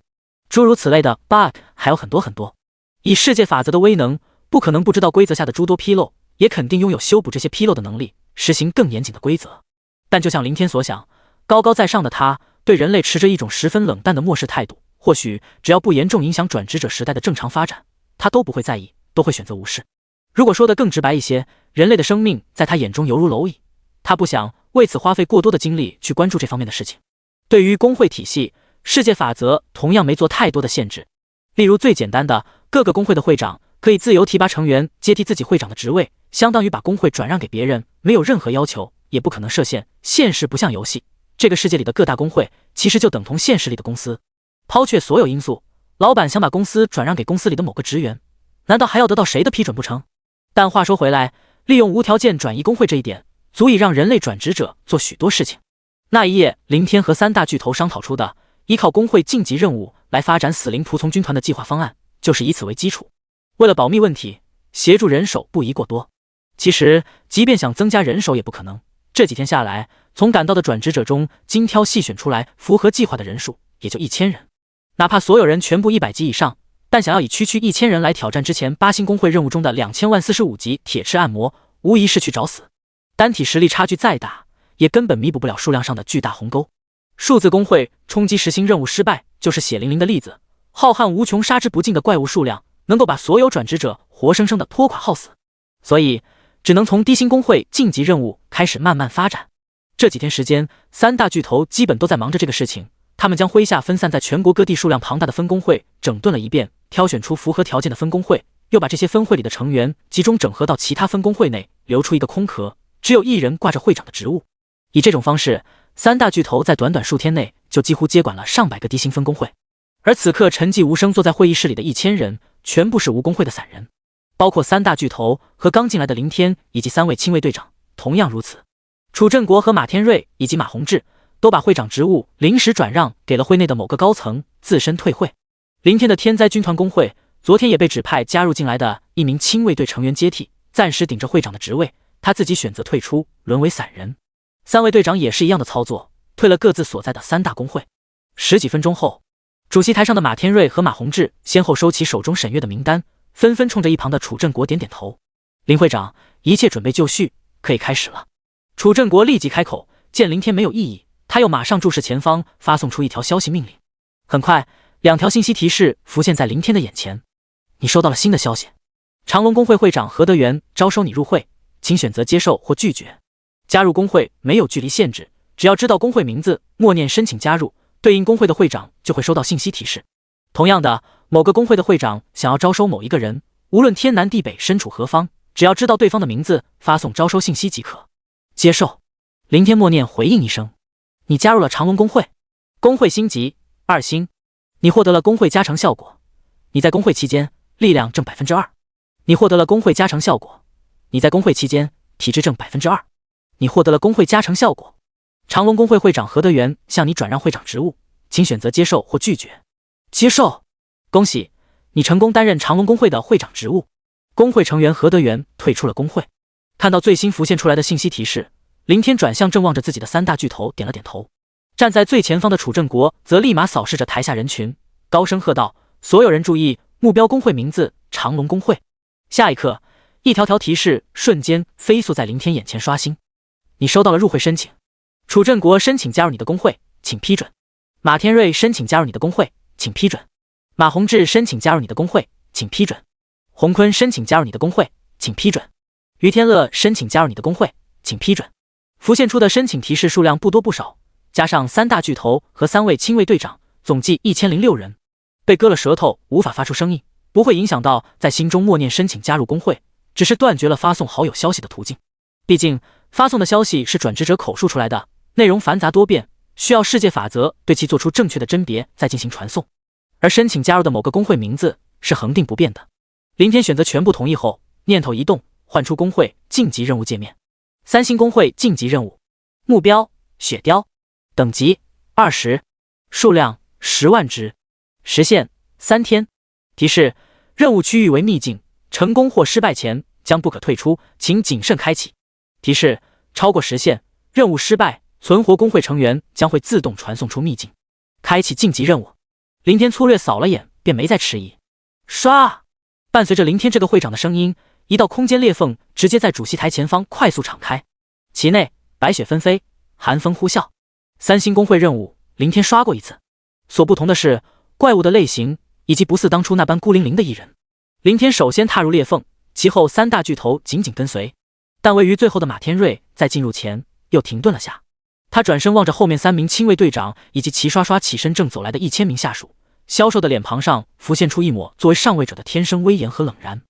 诸如此类的 bug 还有很多很多。以世界法则的威能，不可能不知道规则下的诸多纰漏，也肯定拥有修补这些纰漏的能力，实行更严谨的规则。但就像林天所想，高高在上的他对人类持着一种十分冷淡的漠视态度，或许只要不严重影响转职者时代的正常发展，他都不会在意，都会选择无视。如果说得更直白一些，人类的生命在他眼中犹如蝼蚁，他不想为此花费过多的精力去关注这方面的事情。对于工会体系，世界法则同样没做太多的限制，例如最简单的，各个工会的会长可以自由提拔成员接替自己会长的职位，相当于把工会转让给别人，没有任何要求，也不可能设限。现实不像游戏，这个世界里的各大工会其实就等同现实里的公司。抛却所有因素，老板想把公司转让给公司里的某个职员，难道还要得到谁的批准不成？但话说回来，利用无条件转移工会这一点，足以让人类转职者做许多事情。那一夜，林天和3大巨头商讨出的依靠工会晋级任务来发展死灵仆从军团的计划方案，就是以此为基础。为了保密问题，协助人手不宜过多。其实，即便想增加人手也不可能。这几天下来，从赶到的转职者中精挑细选出来符合计划的人数也就1000人。哪怕所有人全部100级以上，但想要以区1000人来挑战之前8星工会任务中的200045级铁翅暗魔，无疑是去找死。单体实力差距再大，也根本弥补不了数量上的巨大鸿沟。数字工会冲击实行任务失败，就是血淋淋的例子。浩瀚无穷、杀之不尽的怪物数量，能够把所有转职者活生生的拖垮耗死。所以，只能从低星工会晋级任务开始慢慢发展。这几天时间，3大巨头基本都在忙着这个事情。他们将麾下分散在全国各地数量庞大的分工会整顿了一遍，挑选出符合条件的分工会，又把这些分会里的成员集中整合到其他分工会内，留出一个空壳，只有1人挂着会长的职务。以这种方式，3大巨头在短短数天内就几乎接管了上百个低星分工会。而此刻沉寂无声坐在会议室里的1000人，全部是无工会的散人。包括三大巨头和刚进来的林天以及3位亲卫队长，同样如此。楚正国和马天瑞以及马宏志都把会长职务临时转让给了会内的某个高层，自身退会。林天的天灾军团工会昨天也被指派加入进来的一名亲卫队成员接替，暂时顶着会长的职位，他自己选择退出，沦为散人。3位队长也是一样的操作，退了各自所在的3大工会。10几分钟后，主席台上的马天瑞和马宏志先后收起手中审阅的名单，纷纷冲着一旁的楚正国点点头。林会长，一切准备就绪，可以开始了。楚正国立即开口，见林天没有异议，他又马上注视前方，发送出一条消息命令。很快，2条信息提示浮现在林天的眼前。你收到了新的消息，长隆工会会长何德元招收你入会，请选择接受或拒绝。加入工会没有距离限制，只要知道工会名字，默念申请加入，对应工会的会长就会收到信息提示。同样的，某个工会的会长想要招收某一个人，无论天南地北身处何方，只要知道对方的名字，发送招收信息即可。接受。林天默念回应一声。你加入了长隆工会，工会星级2星，你获得了工会加成效果。你在工会期间力量正 2%， 你获得了工会加成效果。你在工会期间体质正 2%， 你获得了工会加成效果。长隆工会会长何德元向你转让会长职务，请选择接受或拒绝。接受。恭喜，你成功担任长隆工会的会长职务。工会成员何德元退出了工会。看到最新浮现出来的信息提示，林天转向正望着自己的3大巨头，点了点头。站在最前方的楚正国则立马扫视着台下人群，高声喝道：所有人注意，目标工会名字长隆工会。下一刻，一条条提示瞬间飞速在林天眼前刷新。你收到了入会申请。楚正国申请加入你的工会，请批准。马天瑞申请加入你的工会，请批准。马宏志申请加入你的工会，请批准。洪坤申请加入你的工会，请批准。于天乐申请加入你的工会，请批准。浮现出的申请提示数量不多不少，加上3大巨头和3位亲卫队长，总计1006人。被割了舌头无法发出声音，不会影响到在心中默念申请加入工会，只是断绝了发送好友消息的途径。毕竟发送的消息是转职者口述出来的，内容繁杂多变，需要世界法则对其做出正确的甄别再进行传送。而申请加入的某个工会名字是恒定不变的。林天选择全部同意后，念头一动，唤出工会晋级任务界面。3星工会晋级任务，目标雪貂，等级20，数量10万只，时限3天。提示：任务区域为秘境，成功或失败前将不可退出，请谨慎开启。提示：超过时限，任务失败，存活工会成员将会自动传送出秘境。开启晋级任务。林天粗略扫了眼，便没再迟疑。唰！伴随着林天这个会长的声音，一道空间裂缝直接在主席台前方快速敞开，其内白雪纷飞，寒风呼啸。3星工会任务，林天刷过一次，所不同的是怪物的类型以及不似当初那般孤零零的一人。林天首先踏入裂缝，其后3大巨头紧紧跟随，但位于最后的马天瑞在进入前又停顿了下。他转身望着后面3名亲卫队长以及齐刷刷起身正走来的1000名下属，消瘦的脸庞上浮现出一抹作为上位者的天生威严和冷然。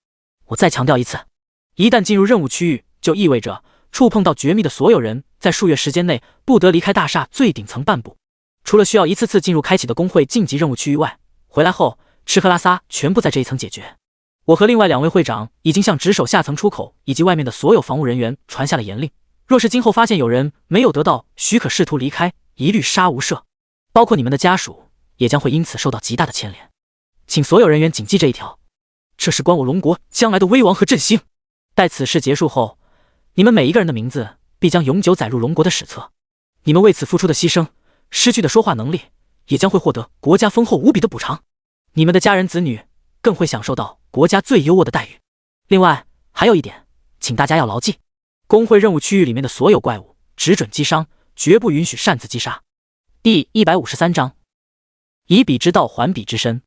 我再强调一次，一旦进入任务区域，就意味着触碰到绝密的所有人在数月时间内不得离开大厦最顶层半步。除了需要一次次进入开启的工会晋级任务区域外，回来后吃喝拉撒全部在这一层解决。我和另外2位会长已经向值守下层出口以及外面的所有防务人员传下了严令，若是今后发现有人没有得到许可试图离开，一律杀无赦，包括你们的家属也将会因此受到极大的牵连。请所有人员谨记这一条，这是关我龙国将来的威王和振兴。待此事结束后，你们每一个人的名字必将永久载入龙国的史册。你们为此付出的牺牲，失去的说话能力，也将会获得国家丰厚无比的补偿。你们的家人子女更会享受到国家最优渥的待遇。另外还有一点，请大家要牢记，工会任务区域里面的所有怪物只准击伤，绝不允许擅自击杀。第153章，以彼之道还彼之身。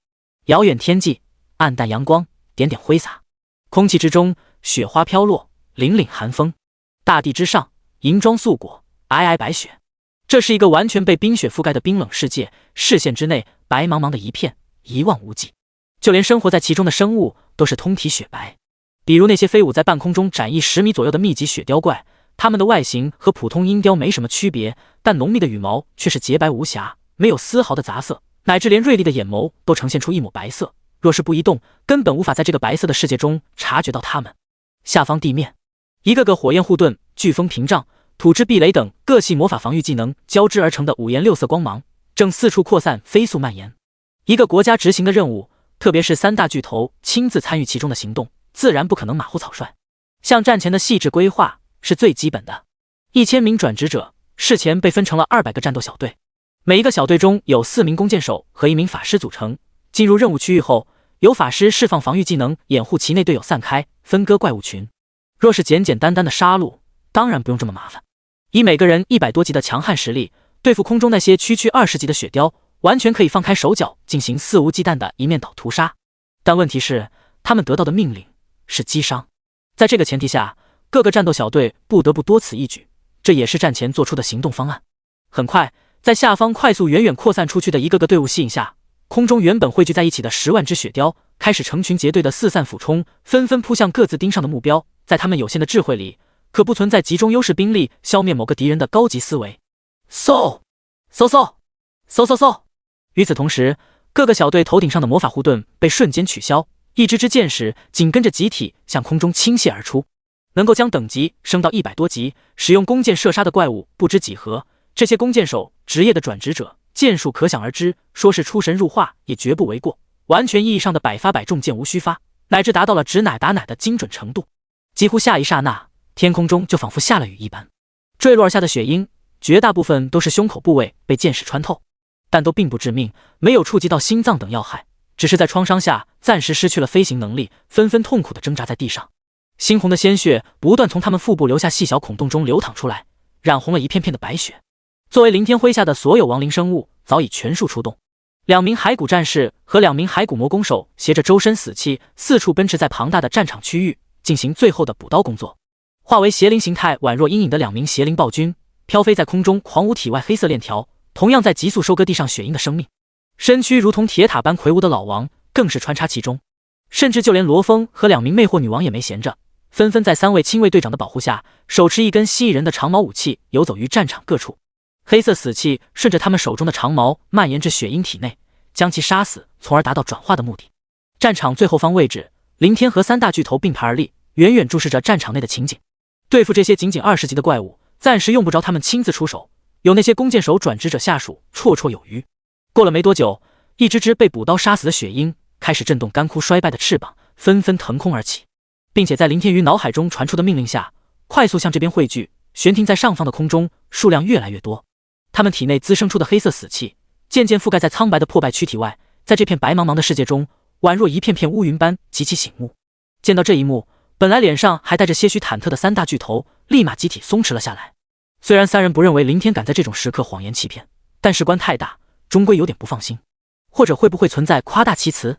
遥远天际，暗淡阳光点点挥洒，空气之中雪花飘落，凛凛寒风。大地之上，银装素裹，皑皑白雪。这是一个完全被冰雪覆盖的冰冷世界，视线之内白茫茫的一片，一望无际。就连生活在其中的生物都是通体雪白，比如那些飞舞在半空中展翼10米左右的密集雪貂怪，它们的外形和普通鹰雕没什么区别，但浓密的羽毛却是洁白无瑕，没有丝毫的杂色，乃至连锐利的眼眸都呈现出一抹白色，若是不移动，根本无法在这个白色的世界中察觉到他们。下方地面，一个个火焰护盾、飓风屏障、土之壁垒等各系魔法防御技能交织而成的五颜六色光芒，正四处扩散，飞速蔓延。一个国家执行的任务，特别是三大巨头亲自参与其中的行动，自然不可能马虎草率。像战前的细致规划是最基本的。1000名转职者事前被分成了200个战斗小队，每一个小队中有4名弓箭手和1名法师组成。进入任务区域后，由法师释放防御技能掩护其内队友散开，分割怪物群。若是简简单单的杀戮，当然不用这么麻烦。以每个人100多级的强悍实力，对付空中那些区20级的雪雕，完全可以放开手脚进行肆无忌惮的一面倒屠杀。但问题是，他们得到的命令是击伤。在这个前提下，各个战斗小队不得不多此一举，这也是战前做出的行动方案。很快，在下方快速远远扩散出去的一个个队伍吸引下，空中原本汇聚在一起的10万只雪雕开始成群结队的四散俯冲，纷纷扑向各自盯上的目标。在他们有限的智慧里，可不存在集中优势兵力消灭某个敌人的高级思维。嗖嗖嗖嗖嗖嗖！与此同时，各个小队头顶上的魔法护盾被瞬间取消，一支支箭矢紧跟着集体向空中倾泻而出。能够将等级升到100多级，使用弓箭射杀的怪物不知几何。这些弓箭手职业的转职者，箭术可想而知，说是出神入化也绝不为过。完全意义上的百发百中，箭无虚发，乃至达到了指哪打哪的精准程度。几乎下一刹那，天空中就仿佛下了雨一般，坠落而下的雪鹰绝大部分都是胸口部位被箭矢穿透，但都并不致命，没有触及到心脏等要害，只是在创伤下暂时失去了飞行能力，纷纷痛苦地挣扎在地上。猩红的鲜血不断从他们腹部留下细小孔洞中流淌出来，染红了一片片的白雪。作为凌天麾下的所有亡灵生物早已全数出动，2名骸骨战士和2名骸骨魔弓手携着周身死气四处奔驰在庞大的战场区域，进行最后的补刀工作。化为邪灵形态宛若阴影的2名邪灵暴君飘飞在空中，狂舞体外黑色链条，同样在急速收割地上雪鹰的生命。身躯如同铁塔般魁梧的老王更是穿插其中，甚至就连罗峰和2名魅惑女王也没闲着，纷纷在3位亲卫队长的保护下，手持一根蜥蜴人的长矛武器游走于战场各处。黑色死气顺着他们手中的长矛蔓延至雪鹰体内，将其杀死，从而达到转化的目的。战场最后方位置，凌天和3大巨头并排而立，远远注视着战场内的情景。对付这些仅20级的怪物，暂时用不着他们亲自出手，有那些弓箭手转职者下属绰绰有余。过了没多久，一只只被补刀杀死的雪鹰开始震动干枯衰败的翅膀，纷纷腾空而起，并且在林天宇脑海中传出的命令下，快速向这边汇聚，悬停在上方的空中，数量越来越多。他们体内滋生出的黑色死气渐渐覆盖在苍白的破败躯体外，在这片白茫茫的世界中，宛若一片片乌云般极其醒目。见到这一幕，本来脸上还带着些许忐忑的3大巨头立马集体松弛了下来。虽然3人不认为凌天敢在这种时刻谎言欺骗，但事关太大，终归有点不放心。或者会不会存在夸大其词？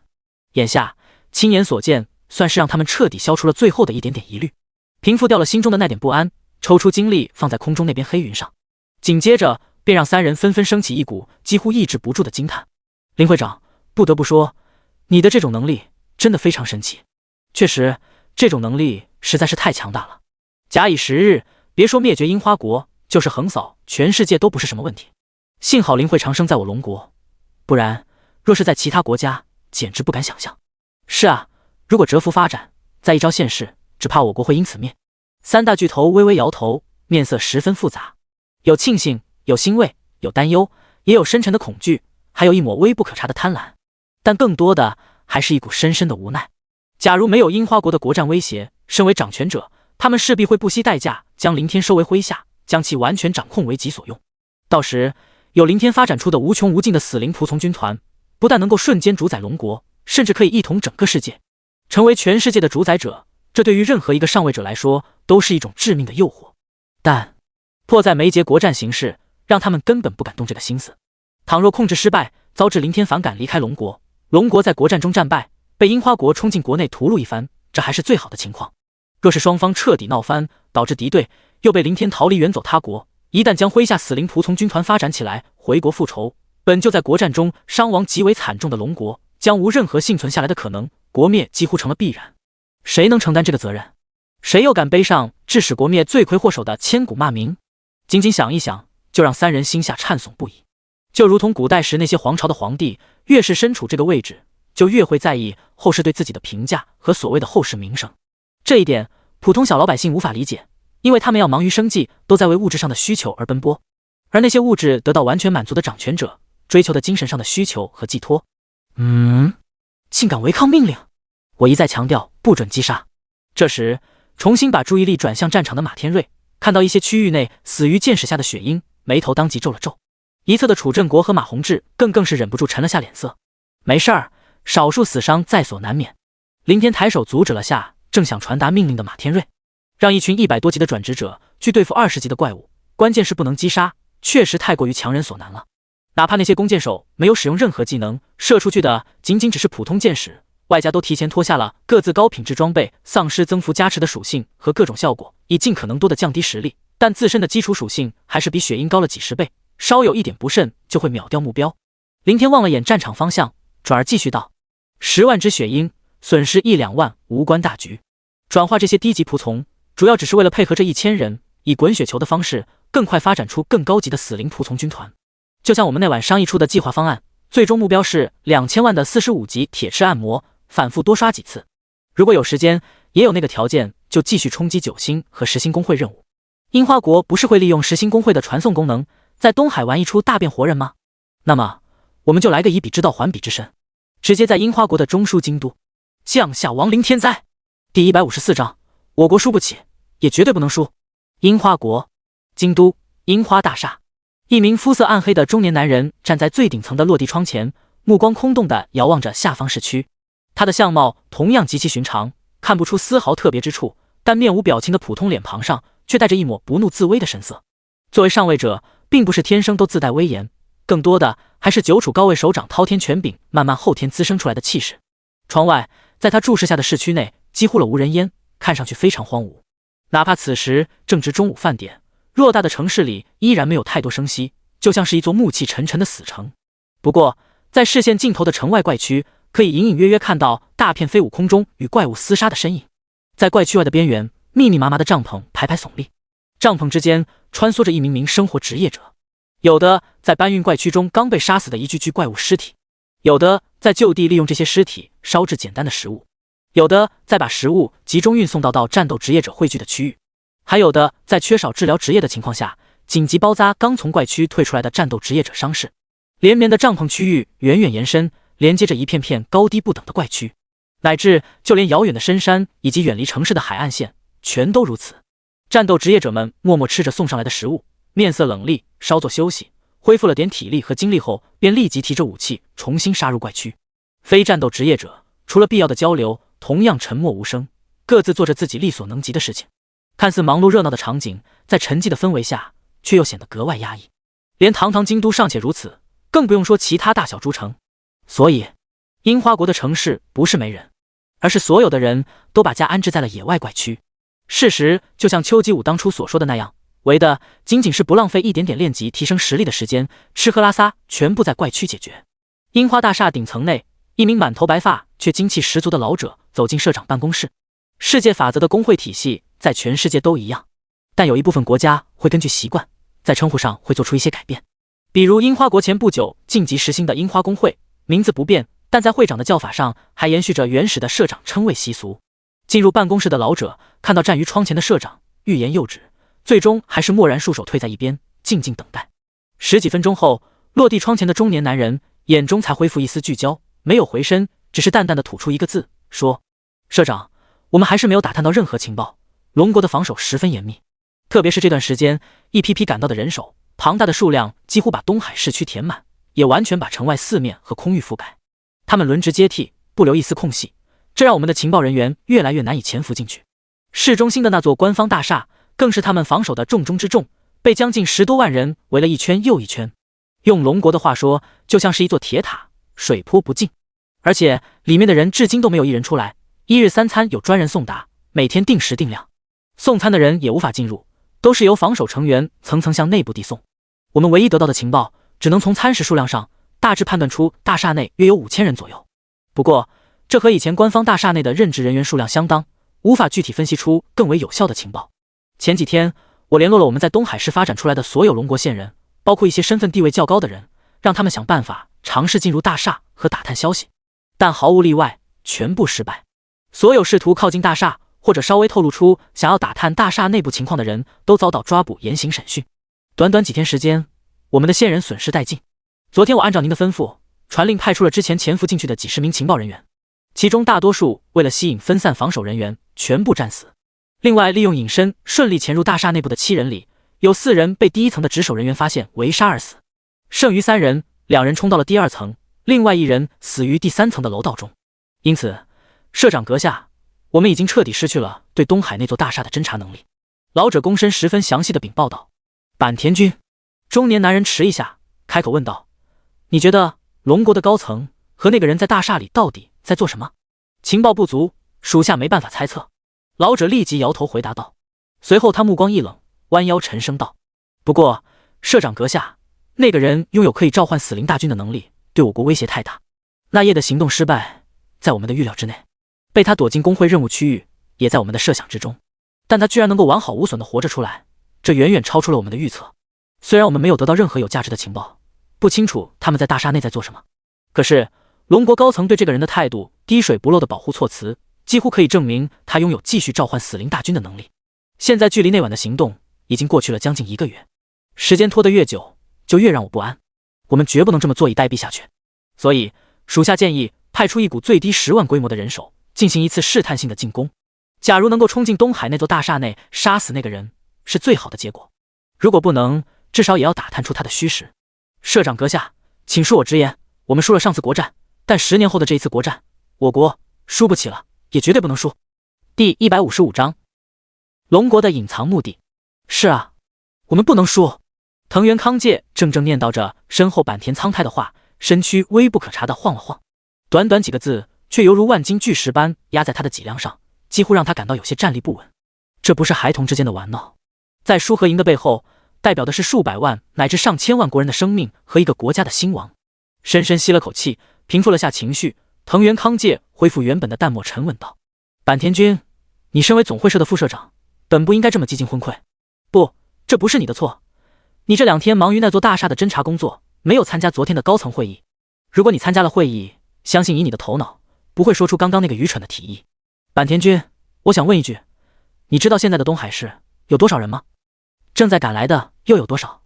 眼下亲眼所见，算是让他们彻底消除了最后的一点点疑虑，平复掉了心中的那点不安，抽出精力放在空中那边黑云上。紧接着便让3人纷纷升起一股几乎抑制不住的惊叹。林会长，不得不说，你的这种能力真的非常神奇。确实，这种能力实在是太强大了。假以时日，别说灭绝樱花国，就是横扫全世界都不是什么问题。幸好林会长生在我龙国，不然若是在其他国家，简直不敢想象。是啊，如果蛰伏发展，再一朝现世，只怕我国会因此灭。3大巨头微微摇头，面色十分复杂，有庆幸，有欣慰，有担忧，也有深沉的恐惧，还有一抹微不可察的贪婪，但更多的还是一股深深的无奈。假如没有樱花国的国战威胁，身为掌权者，他们势必会不惜代价将凌天收为麾下，将其完全掌控为己所用。到时有凌天发展出的无穷无尽的死灵仆从军团，不但能够瞬间主宰龙国，甚至可以一统整个世界，成为全世界的主宰者。这对于任何一个上位者来说，都是一种致命的诱惑。但迫在眉睫国战形势，让他们根本不敢动这个心思。倘若控制失败，遭致凌天反感离开龙国，龙国在国战中战败，被樱花国冲进国内屠戮一番，这还是最好的情况。若是双方彻底闹翻，导致敌对，又被凌天逃离远走他国，一旦将麾下死灵仆从军团发展起来，回国复仇，本就在国战中伤亡极为惨重的龙国，将无任何幸存下来的可能，国灭几乎成了必然。谁能承担这个责任？谁又敢背上致使国灭罪魁祸首的千古骂名？仅仅想一想，就让3人心下颤悚不已。就如同古代时那些皇朝的皇帝，越是身处这个位置，就越会在意后世对自己的评价和所谓的后世名声。这一点，普通小老百姓无法理解，因为他们要忙于生计，都在为物质上的需求而奔波。而那些物质得到完全满足的掌权者，追求的精神上的需求和寄托，竟敢违抗命令！我一再强调不准击杀。这时，重新把注意力转向战场的马天瑞，看到一些区域内死于箭矢下的血鹰，眉头当即皱了皱。一侧的楚振国和马宏志更是忍不住沉了下脸色。没事儿，少数死伤在所难免。林天抬手阻止了下正想传达命令的马天瑞，让一群100多级的转职者去对付20级的怪物，关键是不能击杀，确实太过于强人所难了。哪怕那些弓箭手没有使用任何技能，射出去的仅仅只是普通箭矢，外加都提前脱下了各自高品质装备，丧失增幅加持的属性和各种效果，以尽可能多的降低实力，但自身的基础属性还是比血鹰高了几十倍，稍有一点不慎就会秒掉目标。林天望了眼战场方向，转而继续道：10万只血鹰，损失1、2万无关大局。转化这些低级仆从，主要只是为了配合这1000人，以滚雪球的方式更快发展出更高级的死灵仆从军团。就像我们那晚商议出的计划方案，最终目标是2000万的45级铁翅按摩，反复多刷几次。如果有时间，也有那个条件，就继续冲击9星和10星工会任务。樱花国不是会利用10星工会的传送功能，在东海玩一出大变活人吗？那么，我们就来个以彼之道还彼之身，直接在樱花国的中枢京都降下亡灵天灾。第154章，我国输不起，也绝对不能输。樱花国，京都樱花大厦，一名肤色暗黑的中年男人站在最顶层的落地窗前，目光空洞地遥望着下方市区。他的相貌同样极其寻常，看不出丝毫特别之处，但面无表情的普通脸庞上却带着一抹不怒自威的神色。作为上位者，并不是天生都自带威严，更多的还是久处高位首长滔天权柄慢慢后天滋生出来的气势。窗外，在他注视下的市区内几乎了无人烟，看上去非常荒芜。哪怕此时正值中午饭点，偌大的城市里依然没有太多声息，就像是一座暮气沉沉的死城。不过，在视线尽头的城外怪区，可以隐隐约约看到大片飞舞空中与怪物厮杀的身影。在怪区外的边缘，密密麻麻的帐篷排排耸立，帐篷之间穿梭着一名名生活职业者，有的在搬运怪区中刚被杀死的一具具怪物尸体，有的在就地利用这些尸体烧制简单的食物，有的再把食物集中运送到战斗职业者汇聚的区域，还有的在缺少治疗职业的情况下，紧急包扎刚从怪区退出来的战斗职业者伤势。连绵的帐篷区域远远延伸，连接着一片片高低不等的怪区，乃至就连遥远的深山以及远离城市的海岸线，全都如此。战斗职业者们默默吃着送上来的食物，面色冷厉，稍作休息，恢复了点体力和精力后，便立即提着武器重新杀入怪区。非战斗职业者除了必要的交流，同样沉默无声，各自做着自己力所能及的事情。看似忙碌热闹的场景，在沉寂的氛围下，却又显得格外压抑。连堂堂京都尚且如此，更不用说其他大小诸城。所以，樱花国的城市不是没人，而是所有的人都把家安置在了野外怪区。事实就像丘吉武当初所说的那样，为的仅仅是不浪费一点点练级提升实力的时间，吃喝拉撒全部在怪区解决。樱花大厦顶层内，一名满头白发却精气十足的老者走进社长办公室。世界法则的工会体系在全世界都一样，但有一部分国家会根据习惯，在称呼上会做出一些改变。比如樱花国前不久晋级10星的樱花工会，名字不变，但在会长的叫法上还延续着原始的社长称谓习俗。进入办公室的老者看到站于窗前的社长，欲言又止，最终还是默然束手退在一边，静静等待。10几分钟后，落地窗前的中年男人眼中才恢复一丝聚焦，没有回身，只是淡淡的吐出一个字，说：社长，我们还是没有打探到任何情报，龙国的防守十分严密，特别是这段时间一批批赶到的人手，庞大的数量几乎把东海市区填满，也完全把城外四面和空域覆盖。他们轮值接替，不留一丝空隙，这让我们的情报人员越来越难以潜伏进去。市中心的那座官方大厦更是他们防守的重中之重，被将近10多万人围了一圈又一圈。用龙国的话说，就像是一座铁塔，水波不进。而且里面的人至今都没有一人出来，一日3餐有专人送达，每天定时定量。送餐的人也无法进入，都是由防守成员层层向内部递送。我们唯一得到的情报，只能从餐食数量上大致判断出大厦内约有5000人左右。不过，这和以前官方大厦内的任职人员数量相当，无法具体分析出更为有效的情报。前几天，我联络了我们在东海市发展出来的所有龙国县人，包括一些身份地位较高的人，让他们想办法尝试进入大厦和打探消息。但毫无例外，全部失败。所有试图靠近大厦或者稍微透露出想要打探大厦内部情况的人都遭到抓捕严刑审讯。短短几天时间，我们的线人损失殆尽。昨天我按照您的吩咐，传令派出了之前潜伏进去的几十名情报人员，其中大多数为了吸引分散防守人员，全部战死。另外，利用隐身顺利潜入大厦内部的7人里，有4人被第1层的值守人员发现围杀而死，剩余3人，2人冲到了第2层，另外1人死于第3层的楼道中。因此，社长阁下，我们已经彻底失去了对东海那座大厦的侦查能力。老者躬身十分详细的禀报道。坂田君，中年男人迟一下，开口问道：“你觉得龙国的高层和那个人在大厦里到底在做什么？”情报不足，属下没办法猜测。老者立即摇头回答道。随后他目光一冷，弯腰沉声道：“不过，社长阁下，那个人拥有可以召唤死灵大军的能力，对我国威胁太大。那夜的行动失败，在我们的预料之内，被他躲进工会任务区域，也在我们的设想之中。但他居然能够完好无损的活着出来，这远远超出了我们的预测。虽然我们没有得到任何有价值的情报，不清楚他们在大厦内在做什么，可是龙国高层对这个人的态度，滴水不漏的保护措辞，几乎可以证明他拥有继续召唤死灵大军的能力。现在距离那晚的行动已经过去了将近1个月，时间拖得越久，就越让我不安。我们绝不能这么坐以待毙下去。所以，属下建议派出一股最低10万规模的人手，进行一次试探性的进攻。假如能够冲进东海那座大厦内，杀死那个人，是最好的结果。如果不能，至少也要打探出他的虚实。社长阁下，请恕我直言，我们输了上次国战，但10年后的这一次国战，我国输不起了，也绝对不能输。第155章，龙国的隐藏目的。是啊，我们不能输。藤原康介怔怔念叨着身后坂田苍太的话，身躯微不可察地晃了晃。短短几个字，却犹如万斤巨石般压在他的脊梁上，几乎让他感到有些站立不稳。这不是孩童之间的玩闹，在输和赢的背后，代表的是数百万乃至上千万国人的生命和一个国家的兴亡。深深吸了口气，平复了下情绪，藤原康介恢复原本的淡漠沉稳道：“坂田君，你身为总会社的副社长，本不应该这么几近昏聩。不，这不是你的错。你这2天忙于那座大厦的侦查工作，没有参加昨天的高层会议。如果你参加了会议，相信以你的头脑，不会说出刚刚那个愚蠢的提议。坂田君，我想问一句，你知道现在的东海市有多少人吗？正在赶来的又有多少？”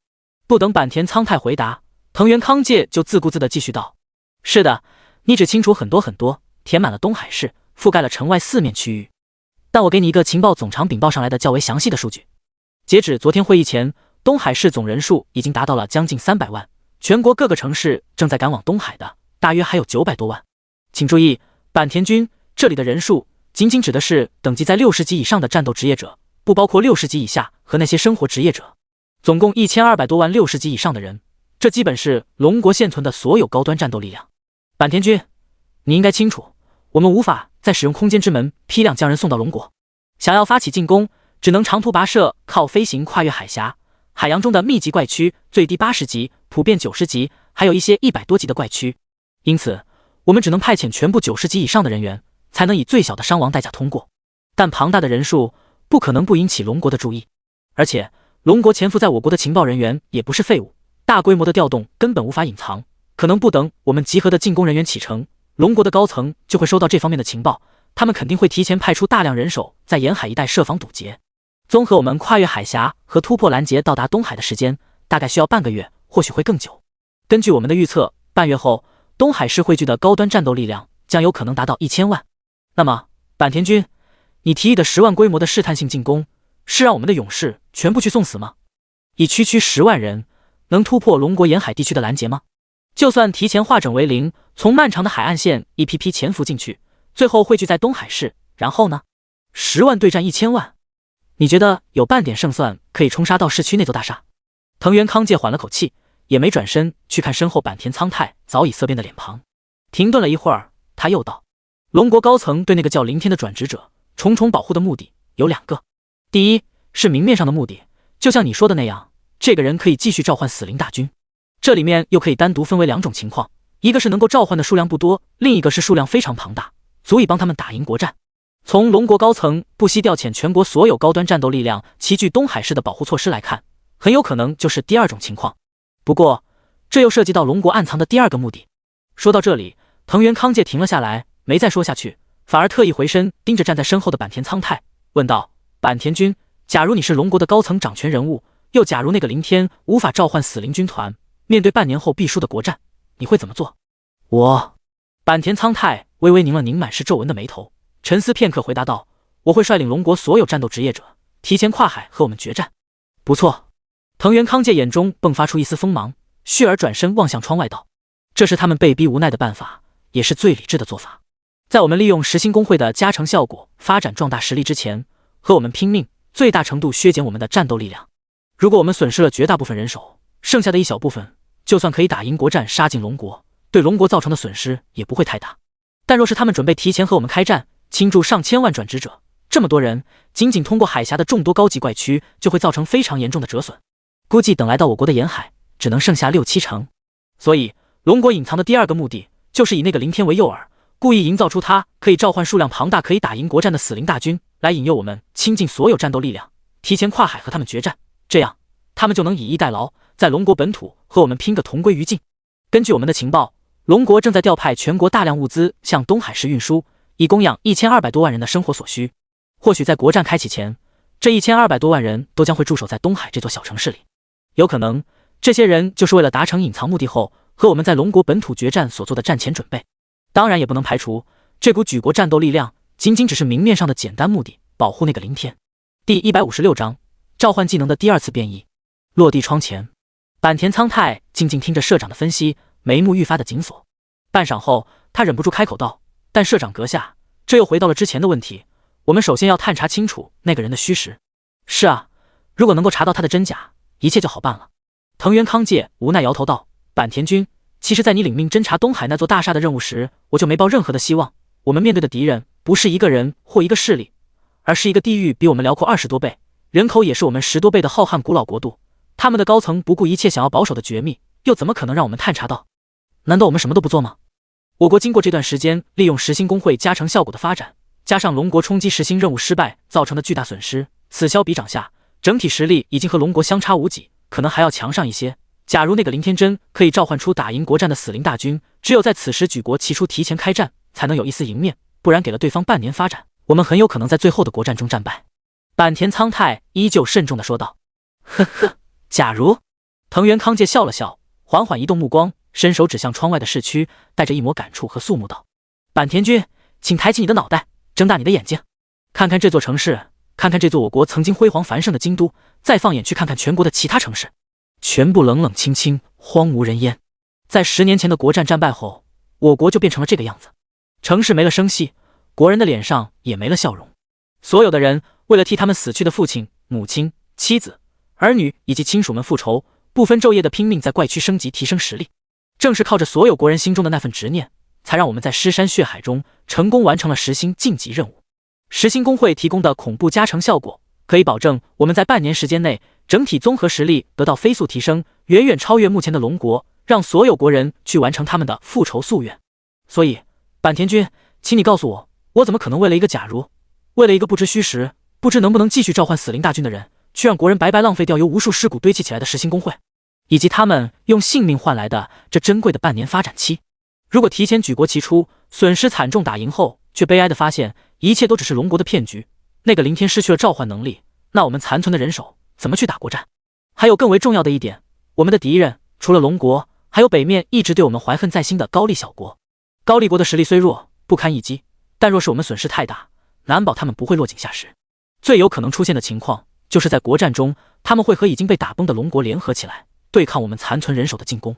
不等坂田苍太回答，藤原康介就自顾自地继续道：“是的，你只清楚很多很多，填满了东海市，覆盖了城外4面区域。但我给你一个情报总长禀报上来的较为详细的数据。截止昨天会议前，东海市总人数已经达到了将近300万，全国各个城市正在赶往东海的大约还有900多万。请注意，坂田君，这里的人数仅仅指的是等级在60级以上的战斗职业者，不包括60级以下和那些生活职业者。总共1200多万60级以上的人，这基本是龙国现存的所有高端战斗力量。坂田君，你应该清楚，我们无法再使用空间之门批量将人送到龙国，想要发起进攻，只能长途跋涉，靠飞行跨越海峡。海洋中的密集怪区最低80级，普遍90级，还有一些100多级的怪区。因此，我们只能派遣全部90级以上的人员，才能以最小的伤亡代价通过。但庞大的人数不可能不引起龙国的注意，而且龙国潜伏在我国的情报人员也不是废物，大规模的调动根本无法隐藏，可能不等我们集合的进攻人员启程，龙国的高层就会收到这方面的情报，他们肯定会提前派出大量人手在沿海一带设防堵截。综合我们跨越海峡和突破拦截到达东海的时间，大概需要半个月，或许会更久。根据我们的预测，半月后，东海市汇聚的高端战斗力量将有可能达到1000万。那么，坂田君，你提议的10万规模的试探性进攻，是让我们的勇士全部去送死吗？以区10万人，能突破龙国沿海地区的拦截吗？就算提前化整为零，从漫长的海岸线一批批潜伏进去，最后汇聚在东海市，然后呢？10万对战1000万，你觉得有半点胜算可以冲杀到市区那座大厦？藤原康介缓了口气，也没转身去看身后坂田苍太早已色变的脸庞。停顿了一会儿，他又道：“龙国高层对那个叫林天的转职者重重保护的目的有2个。第一是明面上的目的，就像你说的那样，这个人可以继续召唤死灵大军。这里面又可以单独分为2种情况，一个是能够召唤的数量不多，另一个是数量非常庞大，足以帮他们打赢国战。从龙国高层不惜调遣全国所有高端战斗力量齐聚东海市的保护措施来看，很有可能就是第2种情况。不过，这又涉及到龙国暗藏的第2个目的。”说到这里，藤原康介停了下来，没再说下去，反而特意回身盯着站在身后的坂田苍太，问道：“坂田君，假如你是龙国的高层掌权人物，又假如那个凌天无法召唤死灵军团，面对半年后必输的国战，你会怎么做？”坂田苍太微微拧了拧满是皱纹的眉头，沉思片刻，回答道：“我会率领龙国所有战斗职业者，提前跨海和我们决战。”不错。藤原康介眼中迸发出一丝锋芒，续而转身望向窗外道：“这是他们被逼无奈的办法，也是最理智的做法。在我们利用实心工会的加成效果发展壮大实力之前，和我们拼命，最大程度削减我们的战斗力量。如果我们损失了绝大部分人手，剩下的一小部分，就算可以打赢国战，杀进龙国，对龙国造成的损失也不会太大。但若是他们准备提前和我们开战，倾注上千万转职者，这么多人，仅仅通过海峡的众多高级怪区，就会造成非常严重的折损。估计等来到我国的沿海，只能剩下6-7成。所以，龙国隐藏的第二个目的，就是以那个凌天为诱饵，故意营造出他可以召唤数量庞大、可以打赢国战的死灵大军，来引诱我们倾尽所有战斗力量，提前跨海和他们决战。这样，他们就能以逸待劳，在龙国本土和我们拼个同归于尽。根据我们的情报，龙国正在调派全国大量物资向东海市运输，以供养1200多万人的生活所需。或许在国战开启前，这1200多万人都将会驻守在东海这座小城市里。有可能，这些人就是为了达成隐藏目的后和我们在龙国本土决战所做的战前准备。当然也不能排除，这股举国战斗力量仅仅只是明面上的简单目的，保护那个凌天。第156章召唤技能的第二次变异。落地窗前，坂田苍太静静听着社长的分析，眉目愈发的紧锁。半晌后，他忍不住开口道：“但社长阁下，这又回到了之前的问题，我们首先要探查清楚那个人的虚实。”是啊，如果能够查到他的真假，一切就好办了。藤原康介无奈摇头道：“坂田君，其实在你领命侦察东海那座大厦的任务时，我就没抱任何的希望。我们面对的敌人不是一个人或一个势力，而是一个地域比我们辽阔20多倍，人口也是我们10多倍的浩瀚古老国度。他们的高层不顾一切想要保守的绝密，又怎么可能让我们探查到？难道我们什么都不做吗？我国经过这段时间利用实心工会加成效果的发展，加上龙国冲击实心任务失败造成的巨大损失，此消彼长下，整体实力已经和龙国相差无几，可能还要强上一些。假如那个林天真可以召唤出打赢国战的死灵大军，只有在此时举国齐出提前开战，才能有一丝赢面，不然给了对方半年发展，我们很有可能在最后的国战中战败。”坂田苍太依旧慎重地说道。“呵呵，假如。”藤原康介笑了笑，缓缓移动目光，伸手指向窗外的市区，带着一抹感触和肃穆道：“坂田君，请抬起你的脑袋，睁大你的眼睛，看看这座城市，看看这座我国曾经辉煌繁盛的京都，再放眼去看看全国的其他城市，全部冷冷清清，荒无人烟。在10年前的国战战败后，我国就变成了这个样子，城市没了生气，国人的脸上也没了笑容。所有的人为了替他们死去的父亲、母亲、妻子、儿女以及亲属们复仇，不分昼夜的拼命在怪区升级提升实力。正是靠着所有国人心中的那份执念，才让我们在尸山血海中成功完成了实心晋级任务。实心工会提供的恐怖加成效果，可以保证我们在半年时间内整体综合实力得到飞速提升，远远超越目前的龙国，让所有国人去完成他们的复仇夙愿。所以，坂田君，请你告诉我，我怎么可能为了一个假如，为了一个不知虚实、不知能不能继续召唤死灵大军的人，去让国人白白浪费掉由无数尸骨堆砌起来的实心工会，以及他们用性命换来的这珍贵的半年发展期？如果提前举国齐出，损失惨重，打赢后却悲哀地发现一切都只是龙国的骗局，那个凌天失去了召唤能力，那我们残存的人手怎么去打国战？还有更为重要的一点，我们的敌人除了龙国，还有北面一直对我们怀恨在心的高丽小国。高丽国的实力虽弱，不堪一击，但若是我们损失太大，难保他们不会落井下石。最有可能出现的情况，就是在国战中，他们会和已经被打崩的龙国联合起来，对抗我们残存人手的进攻。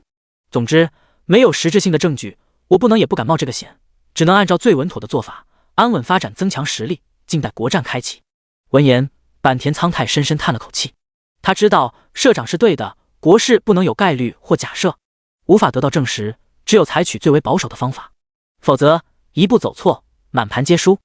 总之，没有实质性的证据，我不能也不敢冒这个险，只能按照最稳妥的做法，安稳发展，增强实力，静待国战开启。闻言，坂田苍太深深叹了口气，他知道社长是对的，国事不能有概率或假设，无法得到证实，只有采取最为保守的方法，否则一步走错，满盘皆输。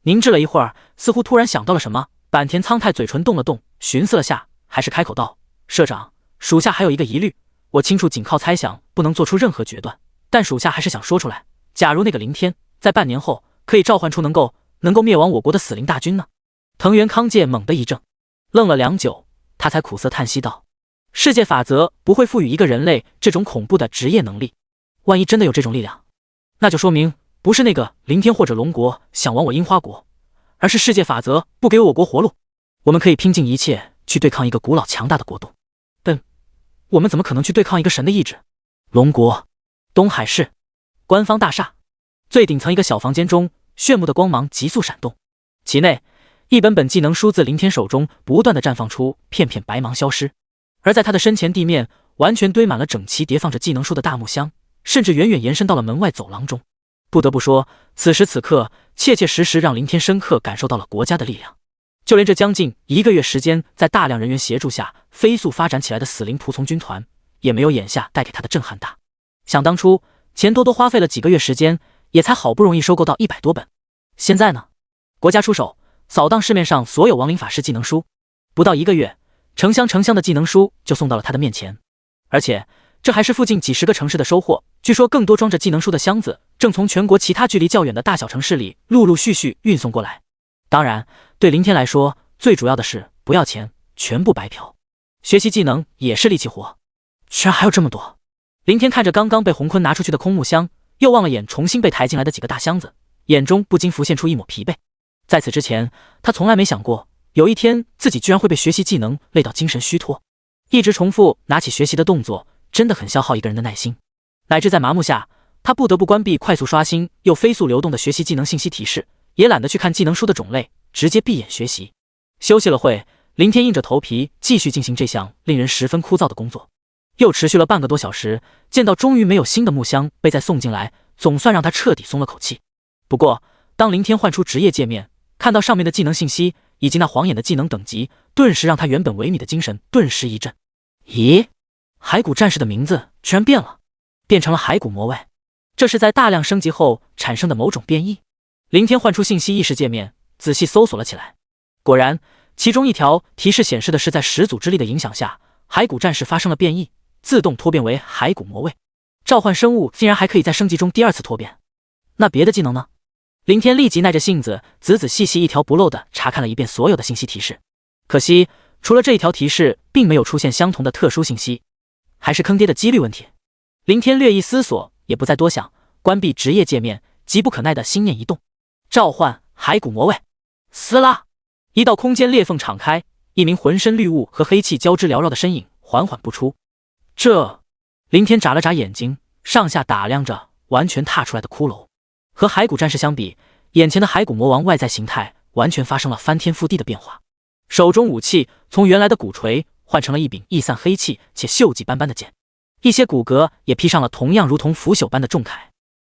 凝滞了一会儿，似乎突然想到了什么，坂田苍太嘴唇动了动，寻思了下，还是开口道：“社长，属下还有一个疑虑，我清楚仅靠猜想不能做出任何决断，但属下还是想说出来。假如那个凌天在半年后可以召唤出能够灭亡我国的死灵大军呢？”藤原康介猛地一怔，愣了良久，他才苦涩叹息道：“世界法则不会赋予一个人类这种恐怖的职业能力，万一真的有这种力量，那就说明不是那个凌天或者龙国想亡我樱花国，而是世界法则不给我国活路。我们可以拼尽一切去对抗一个古老强大的国度，但我们怎么可能去对抗一个神的意志？龙国东海市官方大厦最顶层一个小房间中，炫目的光芒急速闪动，其内一本本技能书自凌天手中不断的绽放出片片白芒消失，而在他的身前地面完全堆满了整齐叠放着技能书的大木箱，甚至远远延伸到了门外走廊中。不得不说，此时此刻切切实实让凌天深刻感受到了国家的力量。就连这将近1个月时间在大量人员协助下飞速发展起来的死灵仆从军团，也没有眼下带给他的震撼大。想当初钱多多花费了几个月时间，也才好不容易收购到100多本，现在呢，国家出手扫荡市面上所有亡灵法师技能书，不到1个月，成箱的技能书就送到了他的面前。而且这还是附近几十个城市的收获，据说更多装着技能书的箱子正从全国其他距离较远的大小城市里陆续运送过来。当然对凌天来说，最主要的是不要钱，全部白嫖。学习技能也是力气活，居然还有这么多。凌天看着刚刚被洪坤拿出去的空木箱，又望了眼重新被抬进来的几个大箱子，眼中不禁浮现出一抹疲惫。在此之前，他从来没想过有一天自己居然会被学习技能累到精神虚脱。一直重复拿起学习的动作，真的很消耗一个人的耐心，乃至在麻木下，他不得不关闭快速刷新又飞速流动的学习技能信息提示，也懒得去看技能书的种类，直接闭眼学习。休息了会，凌天硬着头皮继续进行这项令人十分枯燥的工作，又持续了半个多小时。见到终于没有新的木箱被再送进来，总算让他彻底松了口气。不过当凌天换出职业界面，看到上面的技能信息以及那晃眼的技能等级，顿时让他原本萎靡的精神顿时一振。咦，骸骨战士的名字居然变了，变成了骸骨魔卫，这是在大量升级后产生的某种变异。凌天换出信息意识界面，仔细搜索了起来，果然其中一条提示显示的是在始祖之力的影响下，骸骨战士发生了变异，自动脱变为骸骨魔卫。召唤生物竟然还可以在升级中第2次脱变，那别的技能呢？凌天立即耐着性子仔仔细细一条不漏地查看了一遍所有的信息提示，可惜除了这一条提示，并没有出现相同的特殊信息，还是坑爹的几率问题。凌天略一思索，也不再多想，关闭职业界面，急不可耐的心念一动，召唤骸骨魔卫。撕拉，一道空间裂缝敞开，一名浑身绿雾和黑气交织缭绕的身影缓缓步出。这，凌天眨了眨眼睛，上下打量着完全踏出来的骷髅。和骸骨战士相比，眼前的骸骨魔王外在形态完全发生了翻天覆地的变化。手中武器从原来的骨锤换成了一柄溢散黑气且锈迹斑斑的剑，一些骨骼也披上了同样如同腐朽般的重铠，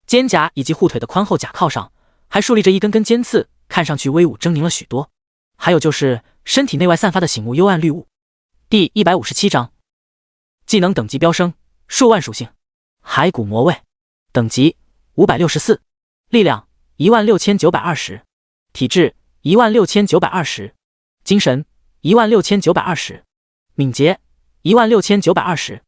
肩胛以及护腿的宽厚甲靠上还竖立着一根根尖刺，看上去威武狰狞了许多。还有就是身体内外散发的醒目幽暗绿雾。第157章技能等级飙升，数万属性。骸骨魔卫，等级564，力量16920，体质16920，精神16920，敏捷16920。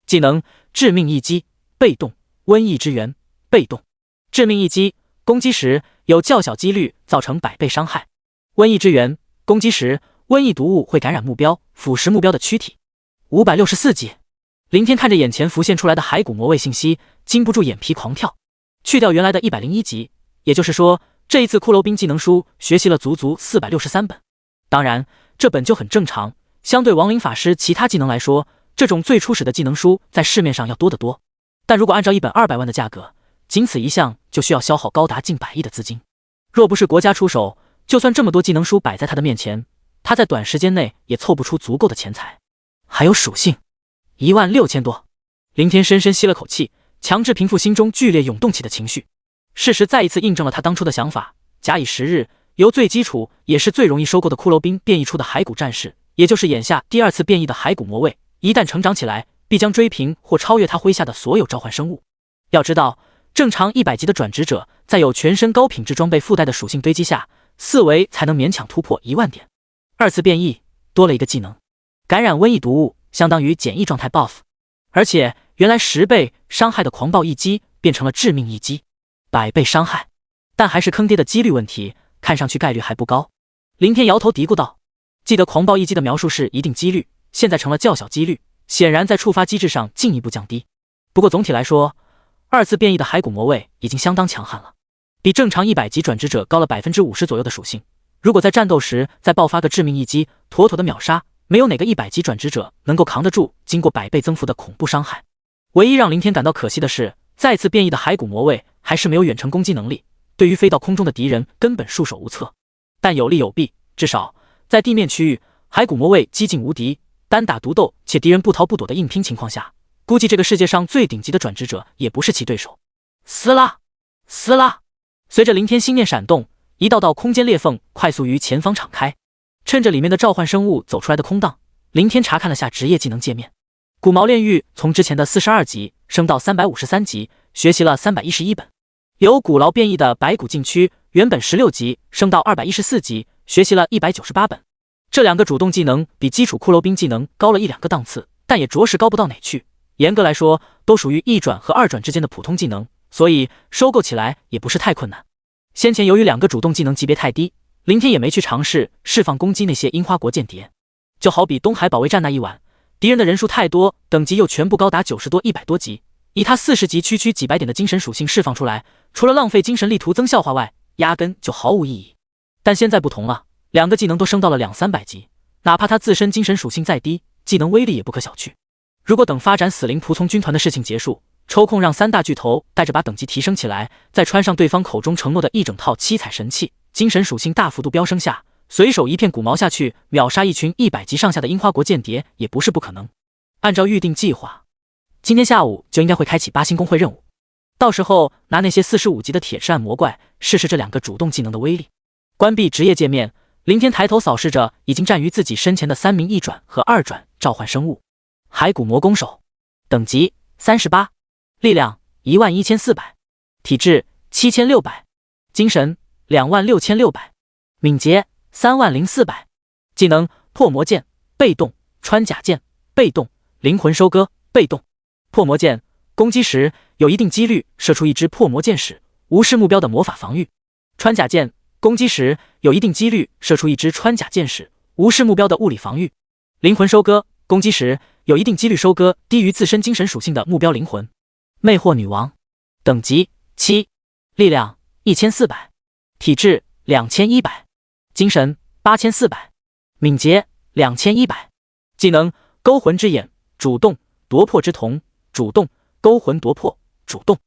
技能致命一击，被动瘟疫之源，被动致命一击，攻击时有较小几率造成100倍伤害。瘟疫之源，攻击时瘟疫毒物会感染目标，腐蚀目标的躯体。564级。凌天看着眼前浮现出来的骸骨魔卫信息，禁不住眼皮狂跳。去掉原来的101级，也就是说这一次骷髅兵技能书学习了足足463本。当然这本就很正常，相对亡灵法师其他技能来说，这种最初始的技能书在市面上要多得多。但如果按照1本200万的价格，仅此一项就需要消耗高达近100亿的资金。若不是国家出手，就算这么多技能书摆在他的面前，他在短时间内也凑不出足够的钱财。还有属性16000多。凌天深深吸了口气，强制平复心中剧烈涌动起的情绪。事实再一次印证了他当初的想法，假以时日，由最基础也是最容易收购的骷髅兵变异出的骸骨战士，也就是眼下第2次变异的骸骨魔卫，一旦成长起来，必将追平或超越他麾下的所有召唤生物。要知道，正常100级的转职者，在有全身高品质装备附带的属性堆积下，4维才能勉强突破1万点。2次变异多了一个技能，感染瘟疫毒物，相当于简易状态 buff， 而且原来10倍伤害的狂暴一击变成了致命一击，100倍伤害。但还是坑爹的几率问题，看上去概率还不高。凌天摇头嘀咕道，记得狂暴一击的描述是一定几率，现在成了较小几率，显然在触发机制上进一步降低。不过总体来说2次变异的骸骨魔卫已经相当强悍了，比正常100级转职者高了 50% 左右的属性。如果在战斗时再爆发个致命一击，妥妥的秒杀，没有哪个100级转职者能够扛得住经过100倍增幅的恐怖伤害。唯一让林天感到可惜的是，再次变异的骸骨魔卫还是没有远程攻击能力，对于飞到空中的敌人根本束手无策。但有利有弊，至少在地面区域，骸骨魔卫几近无敌，单打独斗且敌人不逃不躲的硬拼情况下，估计这个世界上最顶级的转职者也不是其对手。撕拉撕拉，随着林天心念闪动，一道道空间裂缝快速于前方敞开。趁着里面的召唤生物走出来的空档，林天查看了下职业技能界面。骨毛炼狱从之前的42级升到353级，学习了311本。由古劳变异的白骨禁区原本16级升到214级，学习了198本。这两个主动技能比基础骷髅兵技能高了1-2个档次，但也着实高不到哪去。严格来说，都属于1转和2转之间的普通技能，所以收购起来也不是太困难。先前由于2个主动技能级别太低，林天也没去尝试释放攻击那些樱花国间谍。就好比东海保卫战那一晚，敌人的人数太多，等级又全部高达90多100多级，以他40级区几百点的精神属性释放出来，除了浪费精神力徒增笑话外，压根就毫无意义。但现在不同了，2个技能都升到了200-300级，哪怕他自身精神属性再低，技能威力也不可小觑。如果等发展死灵仆从军团的事情结束，抽空让3大巨头带着把等级提升起来，再穿上对方口中承诺的一整套七彩神器，精神属性大幅度飙升下，随手一片骨毛下去，秒杀一群100级上下的樱花国间谍也不是不可能。按照预定计划，今天下午就应该会开启8星公会任务，到时候拿那些45级的铁翅暗魔怪试试这2个主动技能的威力。关闭职业界面，林天抬头扫视着已经站于自己身前的3名1转和2转召唤生物。骸骨魔弓手，等级38，力量11400，体质7600，精神26600，敏捷30400，技能破魔剑，被动穿甲剑，被动灵魂收割，被动破魔剑，攻击时有一定几率射出一支破魔剑矢，无视目标的魔法防御。穿甲剑，攻击时有一定几率射出一支穿甲剑矢，无视目标的物理防御。灵魂收割，攻击时有一定几率收割低于自身精神属性的目标灵魂。魅惑女王，等级7，力量1400，体质2100，精神8400，敏捷2100，技能勾魂之眼，主动夺魄之瞳，主动勾魂夺魄，主动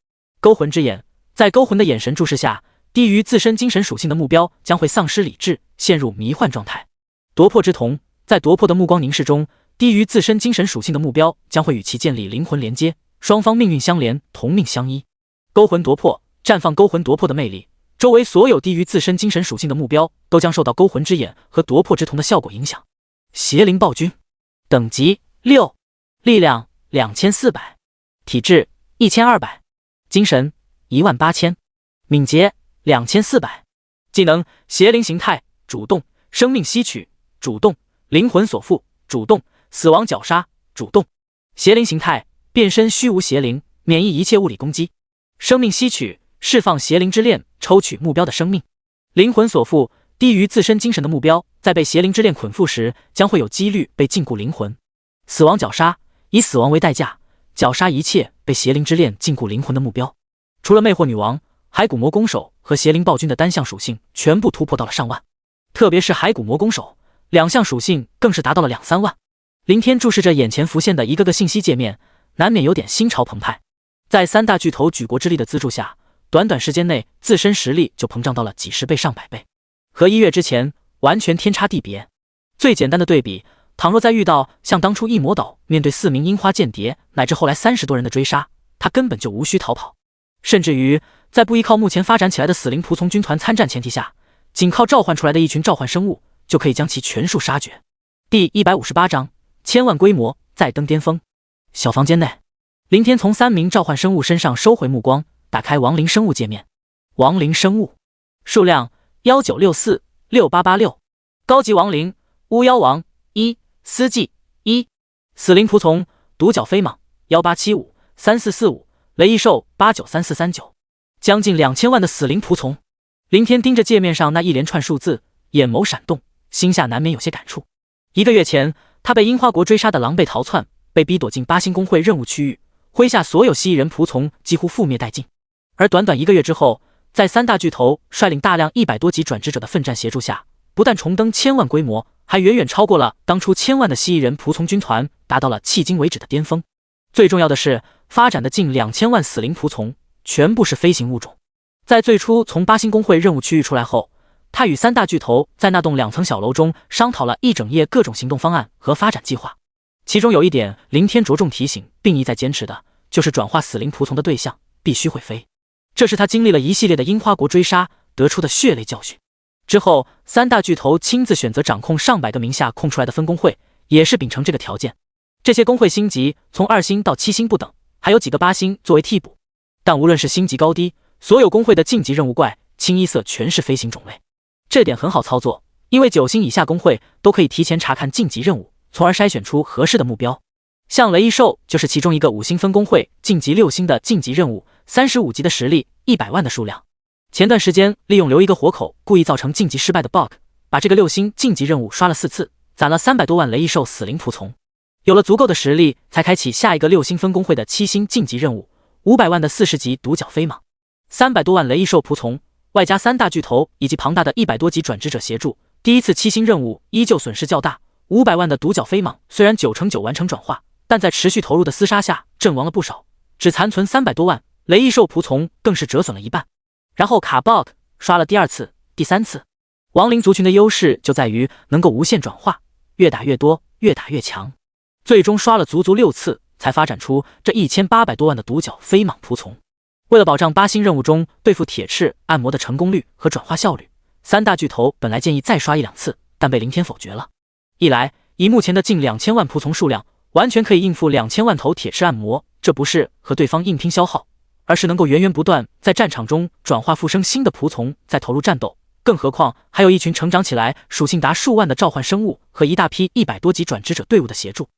勾魂之眼，在勾魂的眼神注视下，低于自身精神属性的目标将会丧失理智，陷入迷幻状态。夺魄之瞳，在夺魄的目光凝视中，低于自身精神属性的目标将会与其建立灵魂连接，双方命运相连，同命相依。勾魂夺魄，绽放勾魂夺魄的魅力，周围所有低于自身精神属性的目标都将受到勾魂之眼和夺魄之瞳的效果影响。邪灵暴君，等级6，力量2400，体质1200，精神18000，敏捷2400，技能邪灵形态，主动生命吸取，主动灵魂锁缚，主动死亡绞杀，主动邪灵形态，变身虚无邪灵，免疫一切物理攻击。生命吸取，释放邪灵之链，抽取目标的生命。灵魂锁缚，低于自身精神的目标在被邪灵之链捆缚时，将会有几率被禁锢灵魂。死亡绞杀，以死亡为代价，绞杀一切被邪灵之链禁锢灵魂的目标。除了魅惑女王，骸骨魔弓手和邪灵暴君的单项属性全部突破到了上万，特别是骸骨魔弓手2项属性更是达到了2-3万。林天注视着眼前浮现的一个个信息界面，难免有点心潮澎湃。在3大巨头举国之力的资助下，短短时间内自身实力就膨胀到了几十倍上百倍，和1月之前完全天差地别。最简单的对比，倘若再遇到像当初异魔岛面对4名樱花间谍乃至后来30多人的追杀，他根本就无需逃跑，甚至于在不依靠目前发展起来的死灵仆从军团参战前提下，仅靠召唤出来的一群召唤生物就可以将其全数杀绝。第158章，千万规模再登巅峰。小房间内，林天从3名召唤生物身上收回目光，打开亡灵生物界面。亡灵生物数量19646886，高级亡灵巫妖王1，司祭1，死灵仆从独角飞蟒18753445，雷翼兽893439，将近2000万的死灵仆从。林天盯着界面上那一连串数字，眼眸闪动，心下难免有些感触。1个月前，他被樱花国追杀的狼狈逃窜，被逼躲进8星公会任务区域，麾下所有蜥蜴人仆从几乎覆灭殆尽。而短短1个月之后，在3大巨头率领大量100多级转职者的奋战协助下，不但重登1000万规模，还远远超过了当初1000万的蜥蜴人仆从军团，达到了迄今为止的巅峰。最重要的是，发展的近2000万死灵仆从全部是飞行物种。在最初从8星工会任务区域出来后，他与3大巨头在那栋2层小楼中商讨了一整夜各种行动方案和发展计划。其中有一点，林天着重提醒并一再坚持的，就是转化死灵仆从的对象必须会飞。这是他经历了一系列的樱花国追杀得出的血泪教训。之后，3大巨头亲自选择掌控上百个名下空出来的分工会，也是秉承这个条件。这些工会星级从2星到7星不等，还有几个8星作为替补。但无论是星级高低，所有工会的晋级任务怪清一色全是飞行种类。这点很好操作，因为9星以下工会都可以提前查看晋级任务，从而筛选出合适的目标。像雷翼兽就是其中一个5星分工会晋级6星的晋级任务，35级的实力，100万的数量。前段时间利用留一个活口故意造成晋级失败的 bug， 把这个6星晋级任务刷了4次，攒了300多万雷翼兽死灵仆从。有了足够的实力，才开启下一个6星分工会的7星晋级任务，500万的40级独角飞蟒。300多万雷翼兽仆从，外加3大巨头以及庞大的100多级转职者协助，第一次7星任务依旧损失较大。500万的独角飞蟒虽然9成9完成转化，但在持续投入的厮杀下阵亡了不少，只残存300多万，雷翼兽仆从更是折损了一半。然后卡 bug 刷了第2次、第3次。亡灵族群的优势就在于能够无限转化，越打越多，越打越强。最终刷了足足6次，才发展出这1800多万的独角飞蟒仆从。为了保障8星任务中对付铁翅按摩的成功率和转化效率，3大巨头本来建议再刷1-2次，但被林天否决了。一来，以目前的近2000万仆从数量，完全可以应付2000万头铁翅按摩，这不是和对方硬拼消耗，而是能够源源不断在战场中转化复生新的仆从，再投入战斗。更何况还有一群成长起来属性达数万的召唤生物和一大批100多级转职者队伍的协助。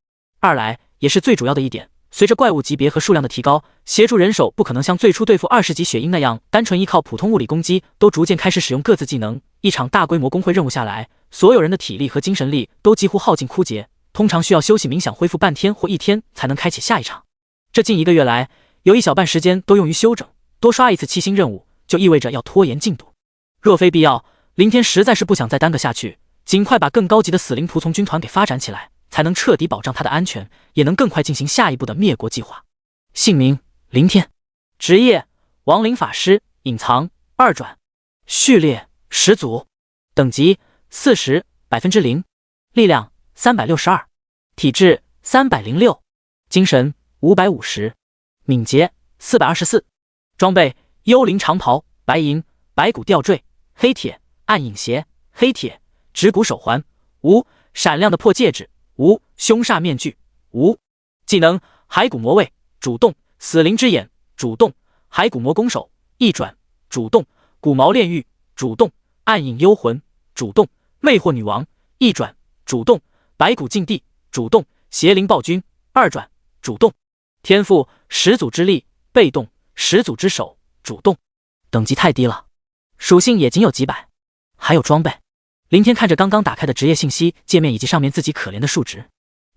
二来，也是最主要的一点，随着怪物级别和数量的提高，协助人手不可能像最初对付20级血鹰那样单纯依靠普通物理攻击，都逐渐开始使用各自技能。一场大规模工会任务下来，所有人的体力和精神力都几乎耗尽枯竭，通常需要休息冥想恢复半天或1天才能开启下一场。这近1个月来，有一小半时间都用于休整，多刷一次7星任务就意味着要拖延进度。若非必要，林天实在是不想再耽搁下去，尽快把更高级的死灵仆从军团给发展起来，才能彻底保障他的安全，也能更快进行下一步的灭国计划。姓名：林天，职业：亡灵法师，隐藏2转，序列：始祖，等级40%， 0%，力量362，体质306，精神550，敏捷424。装备：幽灵长袍，白银，白骨吊坠，黑铁，暗影鞋，黑铁，指骨手环，无闪亮的破戒指，无凶煞面具，无技能：骸骨魔卫，主动；死灵之眼，主动；骸骨魔弓手，一转，主动；骨毛炼狱，主动；暗影幽魂，主动；魅惑女王，一转，主动；白骨禁地，主动；邪灵暴君，2转，主动。天赋：始祖之力，被动；始祖之手，主动。等级太低了，属性也仅有几百。还有装备。林天看着刚刚打开的职业信息界面以及上面自己可怜的数值，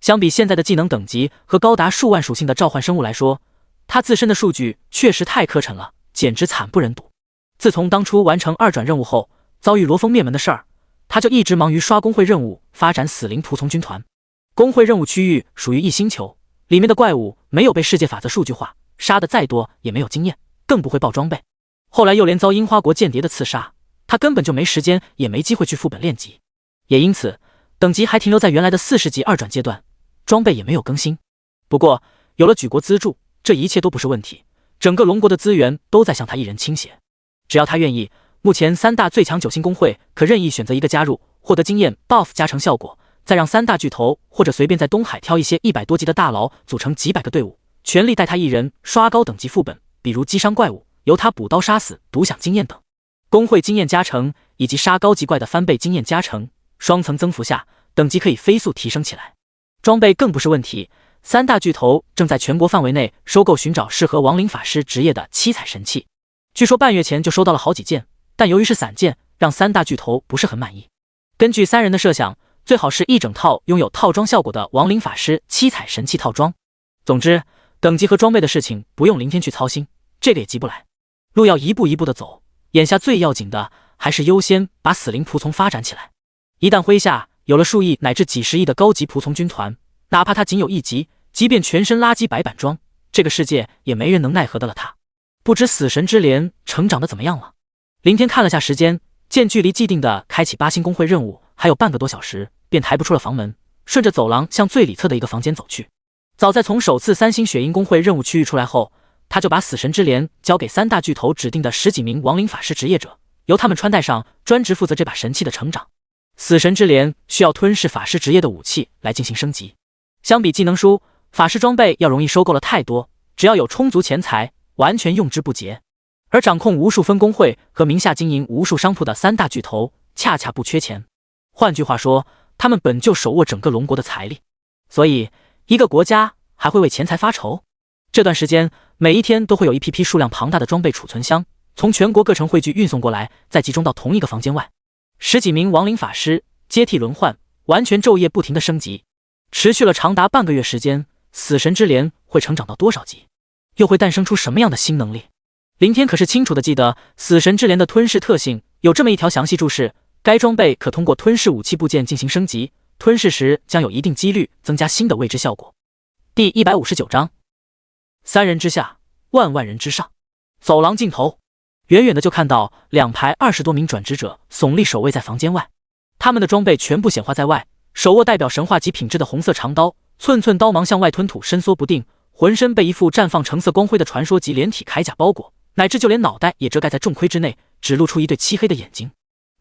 相比现在的技能等级和高达数万属性的召唤生物来说，他自身的数据确实太磕碜了，简直惨不忍睹。自从当初完成2转任务后，遭遇罗峰灭门的事儿，他就一直忙于刷工会任务，发展死灵仆从军团。工会任务区域属于一星球，里面的怪物没有被世界法则数据化，杀的再多也没有经验，更不会爆装备。后来又连遭樱花国间谍的刺杀，他根本就没时间也没机会去副本练级，也因此等级还停留在原来的40级2转阶段，装备也没有更新。不过有了举国资助，这一切都不是问题，整个龙国的资源都在向他一人倾斜。只要他愿意，目前3大最强9星工会可任意选择一个加入，获得经验 buff 加成效果，再让3大巨头或者随便在东海挑一些100多级的大佬组成几百个队伍，全力带他一人刷高等级副本，比如击伤怪物，由他补刀杀死，独享经验等。工会经验加成以及杀高级怪的翻倍经验加成，双层增幅下，等级可以飞速提升起来。装备更不是问题，3大巨头正在全国范围内收购寻找适合亡灵法师职业的7彩神器，据说半月前就收到了好几件，但由于是散件，让3大巨头不是很满意。根据3人的设想，最好是一整套拥有套装效果的亡灵法师7彩神器套装。总之，等级和装备的事情不用林天去操心，这个也急不来。路要一步一步的走，眼下最要紧的还是优先把死灵仆从发展起来。一旦麾下有了数亿乃至几十亿的高级仆从军团，哪怕他仅有1级，即便全身垃圾白板装，这个世界也没人能奈何得了他。不知死神之镰成长得怎么样了？林天看了下时间，见距离既定的开启8星公会任务还有半个多小时，便抬不出了房门，顺着走廊向最里侧的一个房间走去。早在从首次3星血鹰公会任务区域出来后，他就把死神之镰交给3大巨头指定的10几名亡灵法师职业者，由他们穿戴上，专职负责这把神器的成长。死神之镰需要吞噬法师职业的武器来进行升级，相比技能书，法师装备要容易收购了太多，只要有充足钱财，完全用之不竭。而掌控无数分工会和名下经营无数商铺的3大巨头，恰恰不缺钱。换句话说，他们本就手握整个龙国的财力，所以一个国家还会为钱财发愁？这段时间，每一天都会有一批批数量庞大的装备储存箱从全国各城汇聚运送过来，再集中到同一个房间外。10几名亡灵法师接替轮换，完全昼夜不停的升级，持续了长达半个月时间。死神之镰会成长到多少级？又会诞生出什么样的新能力？林天可是清楚的记得死神之镰的吞噬特性有这么一条详细注释：该装备可通过吞噬武器部件进行升级，吞噬时将有一定几率增加新的未知效果。第159章，3人之下，万万人之上。走廊尽头，远远的就看到2排20多名转职者耸立守卫在房间外，他们的装备全部显化在外，手握代表神话级品质的红色长刀，寸寸刀芒向外吞吐，伸缩不定，浑身被一副绽放橙色光辉的传说级连体铠甲包裹，乃至就连脑袋也遮盖在重盔之内，只露出一对漆黑的眼睛。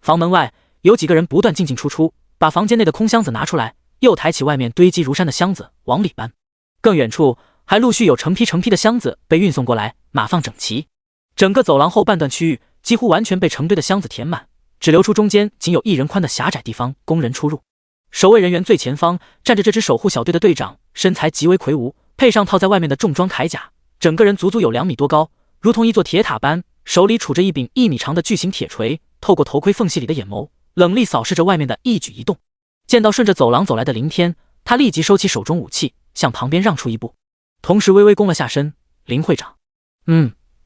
房门外有几个人不断进进出出，把房间内的空箱子拿出来，又抬起外面堆积如山的箱子往里搬。更远处还陆续有成批成批的箱子被运送过来，码放整齐。整个走廊后半段区域几乎完全被成堆的箱子填满，只留出中间仅有1人宽的狭窄地方供人出入。守卫人员最前方站着这支守护小队的队长，身材极为魁梧，配上套在外面的重装铠甲，整个人足足有2米多高，如同一座铁塔般，手里杵着一柄1米长的巨型铁锤，透过头盔缝隙里的眼眸，冷厉扫视着外面的一举一动。见到顺着走廊走来的林天，他立即收起手中武器，向旁边让出一步，同时微微躬了下身：“林会长，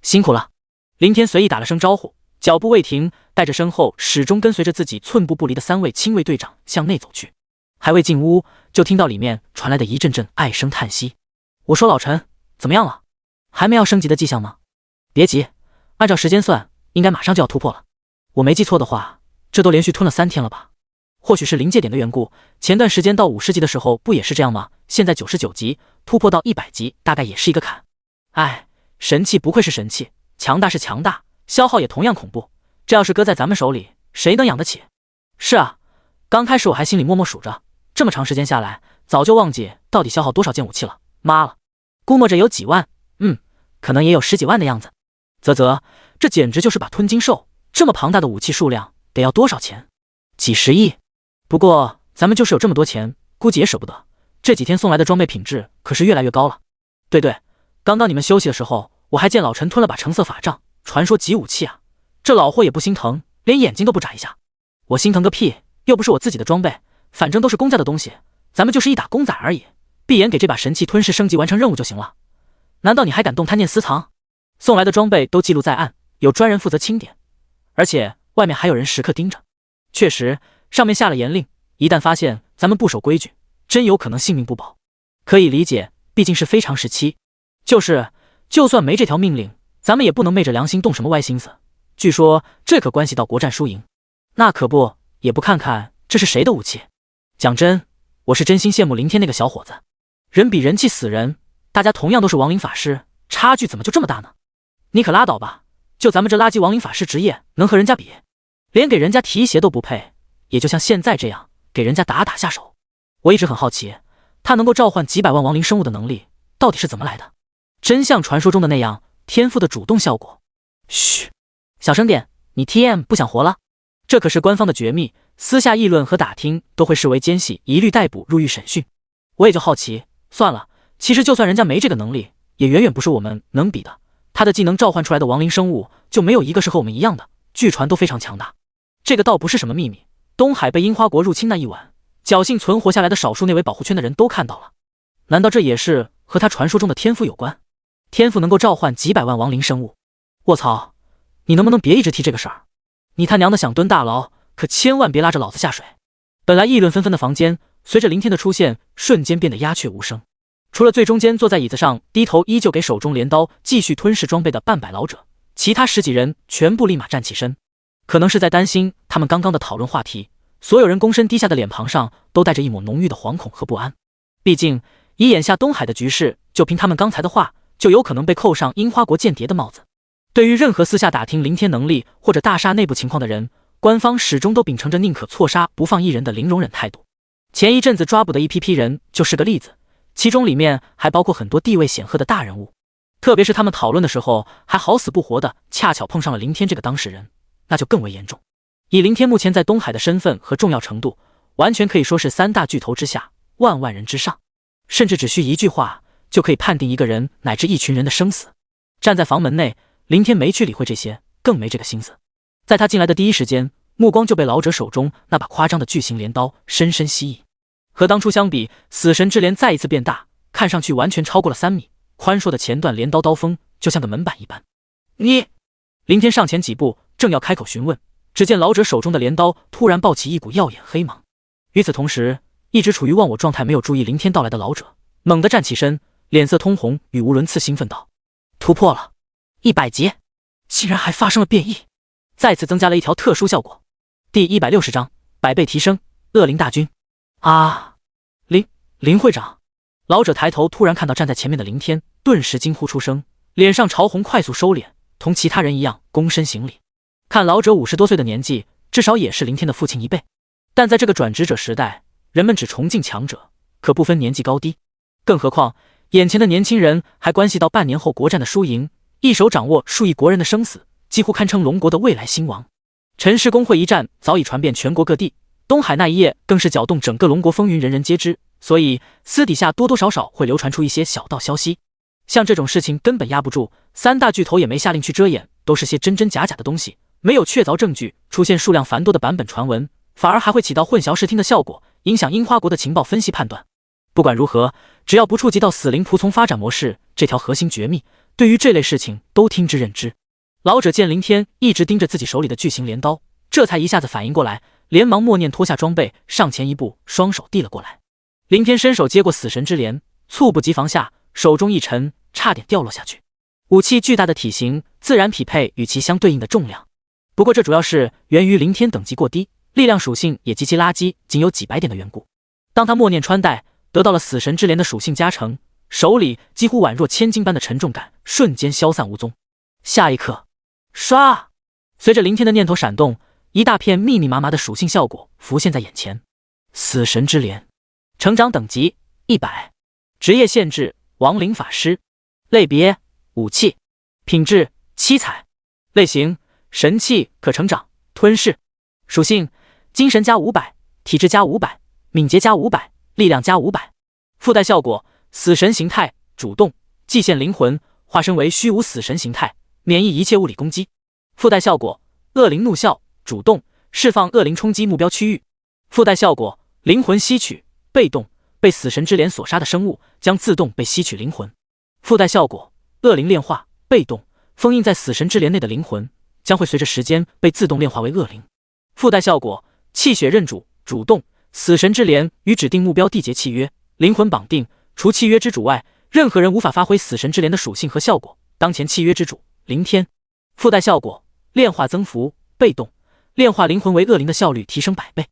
辛苦了。”林天随意打了声招呼，脚步未停，带着身后始终跟随着自己寸步不离的3位亲卫队长向内走去。还未进屋，就听到里面传来的一阵阵唉声叹息。我说老陈，怎么样了？还没要升级的迹象吗？别急，按照时间算，应该马上就要突破了。我没记错的话，这都连续吞了3天了吧？或许是临界点的缘故，前段时间到50级的时候不也是这样吗？现在99级，突破到100级大概也是一个坎。哎，神器不愧是神器，强大是强大，消耗也同样恐怖。这要是搁在咱们手里，谁能养得起？是啊，刚开始我还心里默默数着，这么长时间下来，早就忘记到底消耗多少件武器了。妈了，估摸着有几万，可能也有10几万的样子。啧，这简直就是把吞金兽，这么庞大的武器数量得要多少钱？几10亿。不过咱们就是有这么多钱，估计也舍不得。这几天送来的装备品质可是越来越高了。对，刚刚你们休息的时候，我还见老陈吞了把橙色法杖，传说级武器啊。这老货也不心疼，连眼睛都不眨一下。我心疼个屁，又不是我自己的装备，反正都是公家的东西，咱们就是一打工仔而已，闭眼给这把神器吞噬升级完成任务就行了。难道你还敢动贪念私藏？送来的装备都记录在案，有专人负责清点，而且外面还有人时刻盯着。确实，上面下了严令，一旦发现咱们不守规矩，真有可能性命不保。可以理解，毕竟是非常时期。就算没这条命令，咱们也不能昧着良心动什么歪心思。据说这可关系到国战输赢，那可不，也不看看这是谁的武器。讲真，我是真心羡慕林天那个小伙子，人比人气死人，大家同样都是亡灵法师，差距怎么就这么大呢？你可拉倒吧，就咱们这垃圾亡灵法师职业能和人家比？连给人家提鞋都不配，也就像现在这样给人家打下手。我一直很好奇，他能够召唤几百万亡灵生物的能力到底是怎么来的？真像传说中的那样，天赋的主动效果？嘘，小声点，你 TM 不想活了？这可是官方的绝密，私下议论和打听都会视为奸细，一律逮捕入狱审讯。我也就好奇，算了，其实就算人家没这个能力，也远远不是我们能比的。他的技能召唤出来的亡灵生物就没有一个是和我们一样的，据传都非常强大。这个倒不是什么秘密，东海被樱花国入侵那一晚，侥幸存活下来的少数内围保护圈的人都看到了。难道这也是和他传说中的天赋有关，天赋能够召唤几百万亡灵生物。卧槽，你能不能别一直提这个事儿？你他娘的想蹲大牢，可千万别拉着老子下水。本来议论纷纷的房间，随着林天的出现，瞬间变得鸦雀无声。除了最中间坐在椅子上低头依旧给手中镰刀继续吞噬装备的半百老者，其他10几人全部立马站起身。可能是在担心他们刚刚的讨论话题，所有人躬身低下的脸庞上都带着一抹浓郁的惶恐和不安。毕竟以眼下东海的局势，就凭他们刚才的话，就有可能被扣上樱花国间谍的帽子。对于任何私下打听林天能力或者大厦内部情况的人，官方始终都秉承着宁可错杀不放一人的零容忍态度。前一阵子抓捕的一批人就是个例子，其中里面还包括很多地位显赫的大人物。特别是他们讨论的时候还好死不活的恰巧碰上了林天这个当事人，那就更为严重。以林天目前在东海的身份和重要程度，完全可以说是3大巨头之下，万万人之上，甚至只需一句话就可以判定一个人乃至一群人的生死。站在房门内，林天没去理会这些，更没这个心思。在他进来的第一时间，目光就被老者手中那把夸张的巨型镰刀深深吸引。和当初相比，死神之镰再一次变大，看上去完全超过了3米，宽硕的前段镰刀刀锋就像个门板一般。你……林天上前几步，正要开口询问，只见老者手中的镰刀突然爆起一股耀眼黑芒。与此同时，一直处于忘我状态没有注意林天到来的老者猛地站起身，脸色通红，语无伦次兴奋道：突破了100级，竟然还发生了变异，再次增加了一条特殊效果。第160章100倍提升，恶灵大军。啊，林会长。老者抬头突然看到站在前面的林天，顿时惊呼出声，脸上潮红快速收敛，同其他人一样躬身行礼。看老者50多岁的年纪，至少也是林天的父亲1倍。但在这个转职者时代，人们只崇敬强者，可不分年纪高低。更何况眼前的年轻人还关系到半年后国战的输赢，一手掌握数亿国人的生死，几乎堪称龙国的未来兴亡。陈氏公会一战早已传遍全国各地，东海那一夜更是搅动整个龙国风云，人人皆知，所以私底下多多少少会流传出一些小道消息。像这种事情根本压不住，3大巨头也没下令去遮掩，都是些真真假假的东西，没有确凿证据，出现数量繁多的版本传闻，反而还会起到混淆视听的效果，影响樱花国的情报分析判断。不管如何，只要不触及到死灵仆从发展模式这条核心绝密，对于这类事情都听之任之。老者见林天一直盯着自己手里的巨型镰刀，这才一下子反应过来，连忙默念脱下装备，上前一步，双手递了过来。林天伸手接过死神之镰，猝不及防下，手中一沉，差点掉落下去。武器巨大的体型自然匹配与其相对应的重量，不过这主要是源于林天等级过低，力量属性也极其垃圾，仅有几百点的缘故。当他默念穿戴，得到了死神之镰的属性加成，手里几乎宛若千斤般的沉重感瞬间消散无踪。下一刻，唰！随着林天的念头闪动，一大片密密麻麻的属性效果浮现在眼前。死神之镰，成长等级100，职业限制亡灵法师，类别武器，品质七彩，类型神器，可成长吞噬，属性精神加500，体质加500，敏捷加500，力量加500。附带效果死神形态主动，祭献灵魂，化身为虚无死神形态，免疫一切物理攻击。附带效果恶灵怒啸主动，释放恶灵冲击目标区域。附带效果灵魂吸取被动，被死神之镰所杀的生物将自动被吸取灵魂。附带效果恶灵炼化被动，封印在死神之镰内的灵魂将会随着时间被自动炼化为恶灵。附带效果气血认主主动，死神之镰与指定目标缔结契约，灵魂绑定，除契约之主外，任何人无法发挥死神之镰的属性和效果。当前契约之主林天。附带效果炼化增幅被动，炼化灵魂为恶灵的效率提升100倍。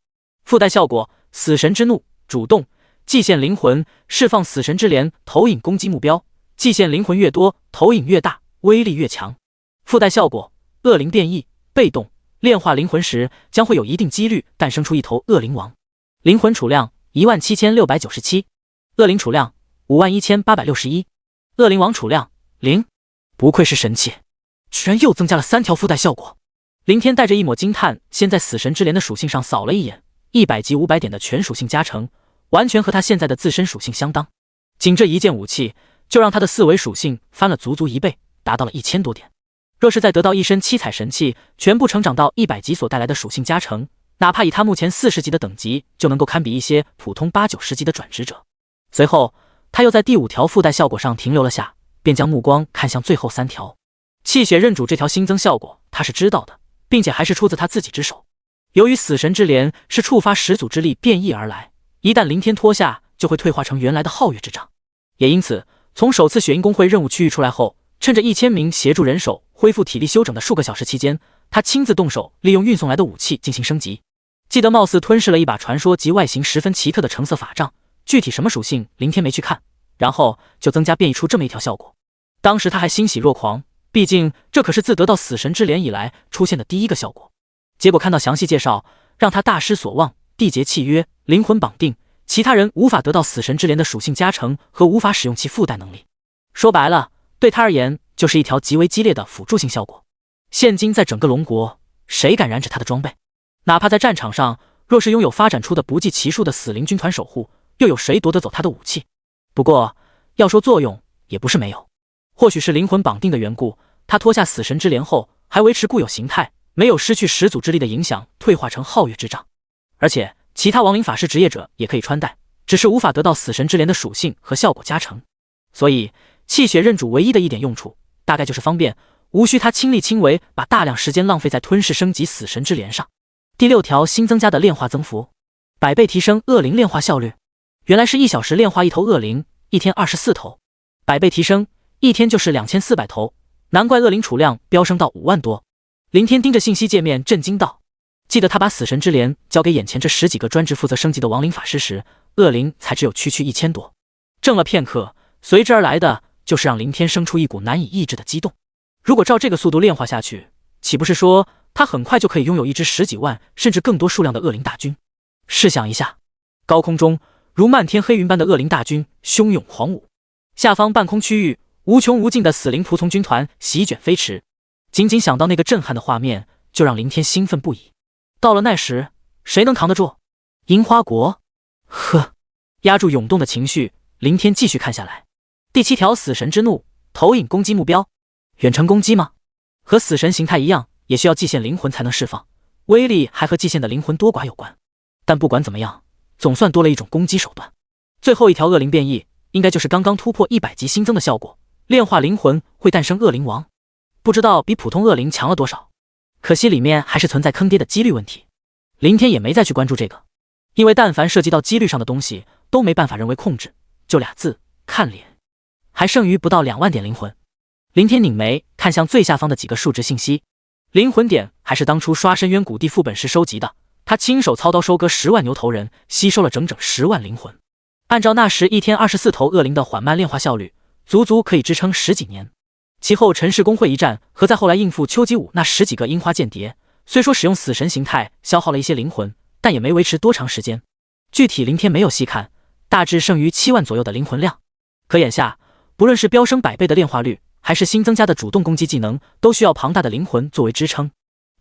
附带效果死神之怒主动，祭献灵魂，释放死神之镰投影攻击目标，祭献灵魂越多投影越大，威力越强。附带效果恶灵变异被动，炼化灵魂时将会有一定几率诞生出一头恶灵王。灵魂储量17697，恶灵储量51861，恶灵王储量0。不愧是神器，居然又增加了3条附带效果。林天带着一抹惊叹，先在死神之镰的属性上扫了一眼，100级500点的全属性加成，完全和他现在的自身属性相当。仅这一件武器，就让他的4维属性翻了足足1倍，达到了1000多点。若是再得到一身七彩神器，全部成长到100级所带来的属性加成，哪怕以他目前40级的等级，就能够堪比一些普通8、90级的转职者。随后，他又在第5条附带效果上停留了下，便将目光看向最后3条。气血认主这条新增效果他是知道的，并且还是出自他自己之手。由于死神之镰是触发始祖之力变异而来，一旦凌天脱下，就会退化成原来的皓月之杖。也因此，从首次血鹰工会任务区域出来后，趁着1000名协助人手恢复体力休整的数个小时期间，他亲自动手利用运送来的武器进行升级。记得貌似吞噬了一把传说及外形十分奇特的橙色法杖，具体什么属性凌天没去看，然后就增加变异出这么一条效果。当时他还欣喜若狂，毕竟这可是自得到死神之镰以来出现的第一个效果。结果看到详细介绍，让他大失所望，缔结契约，灵魂绑定，其他人无法得到死神之镰的属性加成和无法使用其附带能力。说白了，对他而言就是一条极为激烈的辅助性效果。现今在整个龙国，谁敢染指他的装备？哪怕在战场上，若是拥有发展出的不计其数的死灵军团守护，又有谁夺得走他的武器？不过要说作用，也不是没有。或许是灵魂绑定的缘故，他脱下死神之镰后还维持固有形态，没有失去始祖之力的影响，退化成皓月之杖。而且其他亡灵法师职业者也可以穿戴，只是无法得到死神之镰的属性和效果加成。所以气血认主唯一的一点用处，大概就是方便，无需他亲力亲为，把大量时间浪费在吞噬升级死神之镰上。第6条新增加的炼化增幅，100倍提升恶灵炼化效率。原来是1小时炼化1头恶灵，1天24头，100倍提升，1天就是2400头，难怪恶灵储量飙升到5万多。凌天盯着信息界面震惊道，记得他把死神之镰交给眼前这10几个专职负责升级的亡灵法师时，恶灵才只有区1000多。怔了片刻，随之而来的就是让凌天生出一股难以抑制的激动。如果照这个速度炼化下去，岂不是说他很快就可以拥有一支10几万甚至更多数量的恶灵大军？试想一下，高空中如漫天黑云般的恶灵大军汹涌狂舞，下方半空区域无穷无尽的死灵仆从军团席卷飞驰。仅仅想到那个震撼的画面，就让凌天兴奋不已。到了那时，谁能扛得住？樱花国？呵，压住涌动的情绪，凌天继续看下来。第7条死神之怒，投影攻击目标，远程攻击吗？和死神形态一样，也需要祭献灵魂才能释放，威力还和祭献的灵魂多寡有关。但不管怎么样，总算多了一种攻击手段。最后一条恶灵变异，应该就是刚刚突破100级新增的效果，炼化灵魂会诞生恶灵王。不知道比普通恶灵强了多少，可惜里面还是存在坑爹的几率问题。凌天也没再去关注这个，因为但凡涉及到几率上的东西都没办法人为控制，就俩字：看脸。还剩余不到2万点灵魂。凌天拧眉看向最下方的几个数值信息，灵魂点还是当初刷深渊谷地副本时收集的，他亲手操刀收割10万牛头人，吸收了整整10万灵魂。按照那时1天24头恶灵的缓慢炼化效率，足足可以支撑10几年。其后陈氏工会一战和再后来应付丘吉武那10几个樱花间谍，虽说使用死神形态消耗了一些灵魂，但也没维持多长时间。具体凌天没有细看，大致剩余7万左右的灵魂量。可眼下不论是飙升100倍的炼化率，还是新增加的主动攻击技能，都需要庞大的灵魂作为支撑。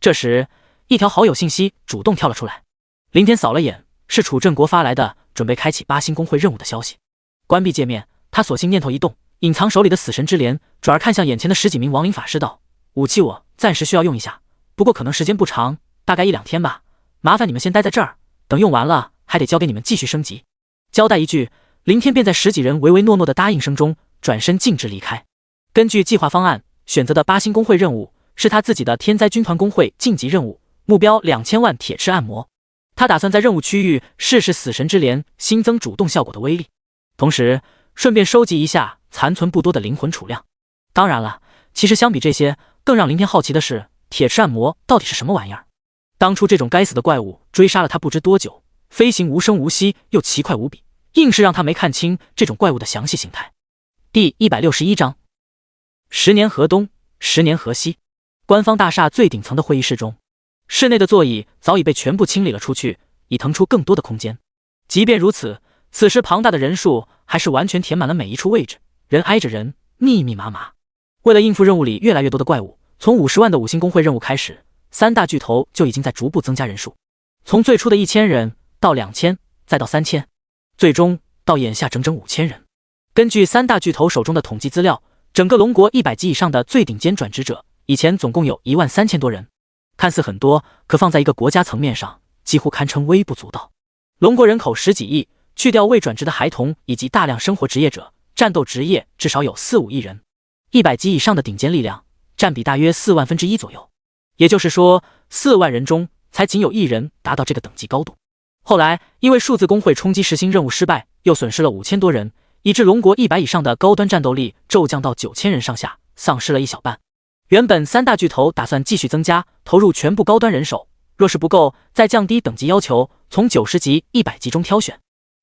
这时一条好友信息主动跳了出来，凌天扫了眼，是楚镇国发来的准备开启8星工会任务的消息。关闭界面，他索性念头一动，隐藏手里的死神之镰，转而看向眼前的10几名亡灵法师道：武器我暂时需要用一下，不过可能时间不长，大概1、2天吧，麻烦你们先待在这儿，等用完了还得交给你们继续升级。交代一句，凌天便在10几人唯唯诺诺的答应声中转身径直离开。根据计划方案选择的8星工会任务是他自己的天灾军团工会晋级任务，目标2000万铁翅按摩。他打算在任务区域试试死神之镰新增主动效果的威力，同时顺便收集一下残存不多的灵魂储量。当然了，其实相比这些，更让凌天好奇的是铁翅按摩到底是什么玩意儿。当初这种该死的怪物追杀了他不知多久，飞行无声无息又奇快无比，硬是让他没看清这种怪物的详细形态。第161章10年河东10年河西。官方大厦最顶层的会议室中，室内的座椅早已被全部清理了出去，以腾出更多的空间。即便如此，此时庞大的人数还是完全填满了每一处位置，人挨着人，密密麻麻。为了应付任务里越来越多的怪物，从50万的5星工会任务开始，3大巨头就已经在逐步增加人数，从最初的1000人到2000，再到3000，最终到眼下整整5000人。根据3大巨头手中的统计资料，整个龙国100级以上的最顶尖转职者以前总共有13000多人，看似很多，可放在一个国家层面上，几乎堪称微不足道。龙国人口10几亿，去掉未转职的孩童以及大量生活职业者，战斗职业至少有4-5亿人，100级以上的顶尖力量占比大约1/4左右。也就是说，4万人中才仅有1人达到这个等级高度。后来因为数字工会冲击实行任务失败，又损失了5000多人，以致龙国100以上的高端战斗力骤降到9000人上下，丧失了一小半。原本3大巨头打算继续增加，投入全部高端人手，若是不够，再降低等级要求，从90级、100级中挑选。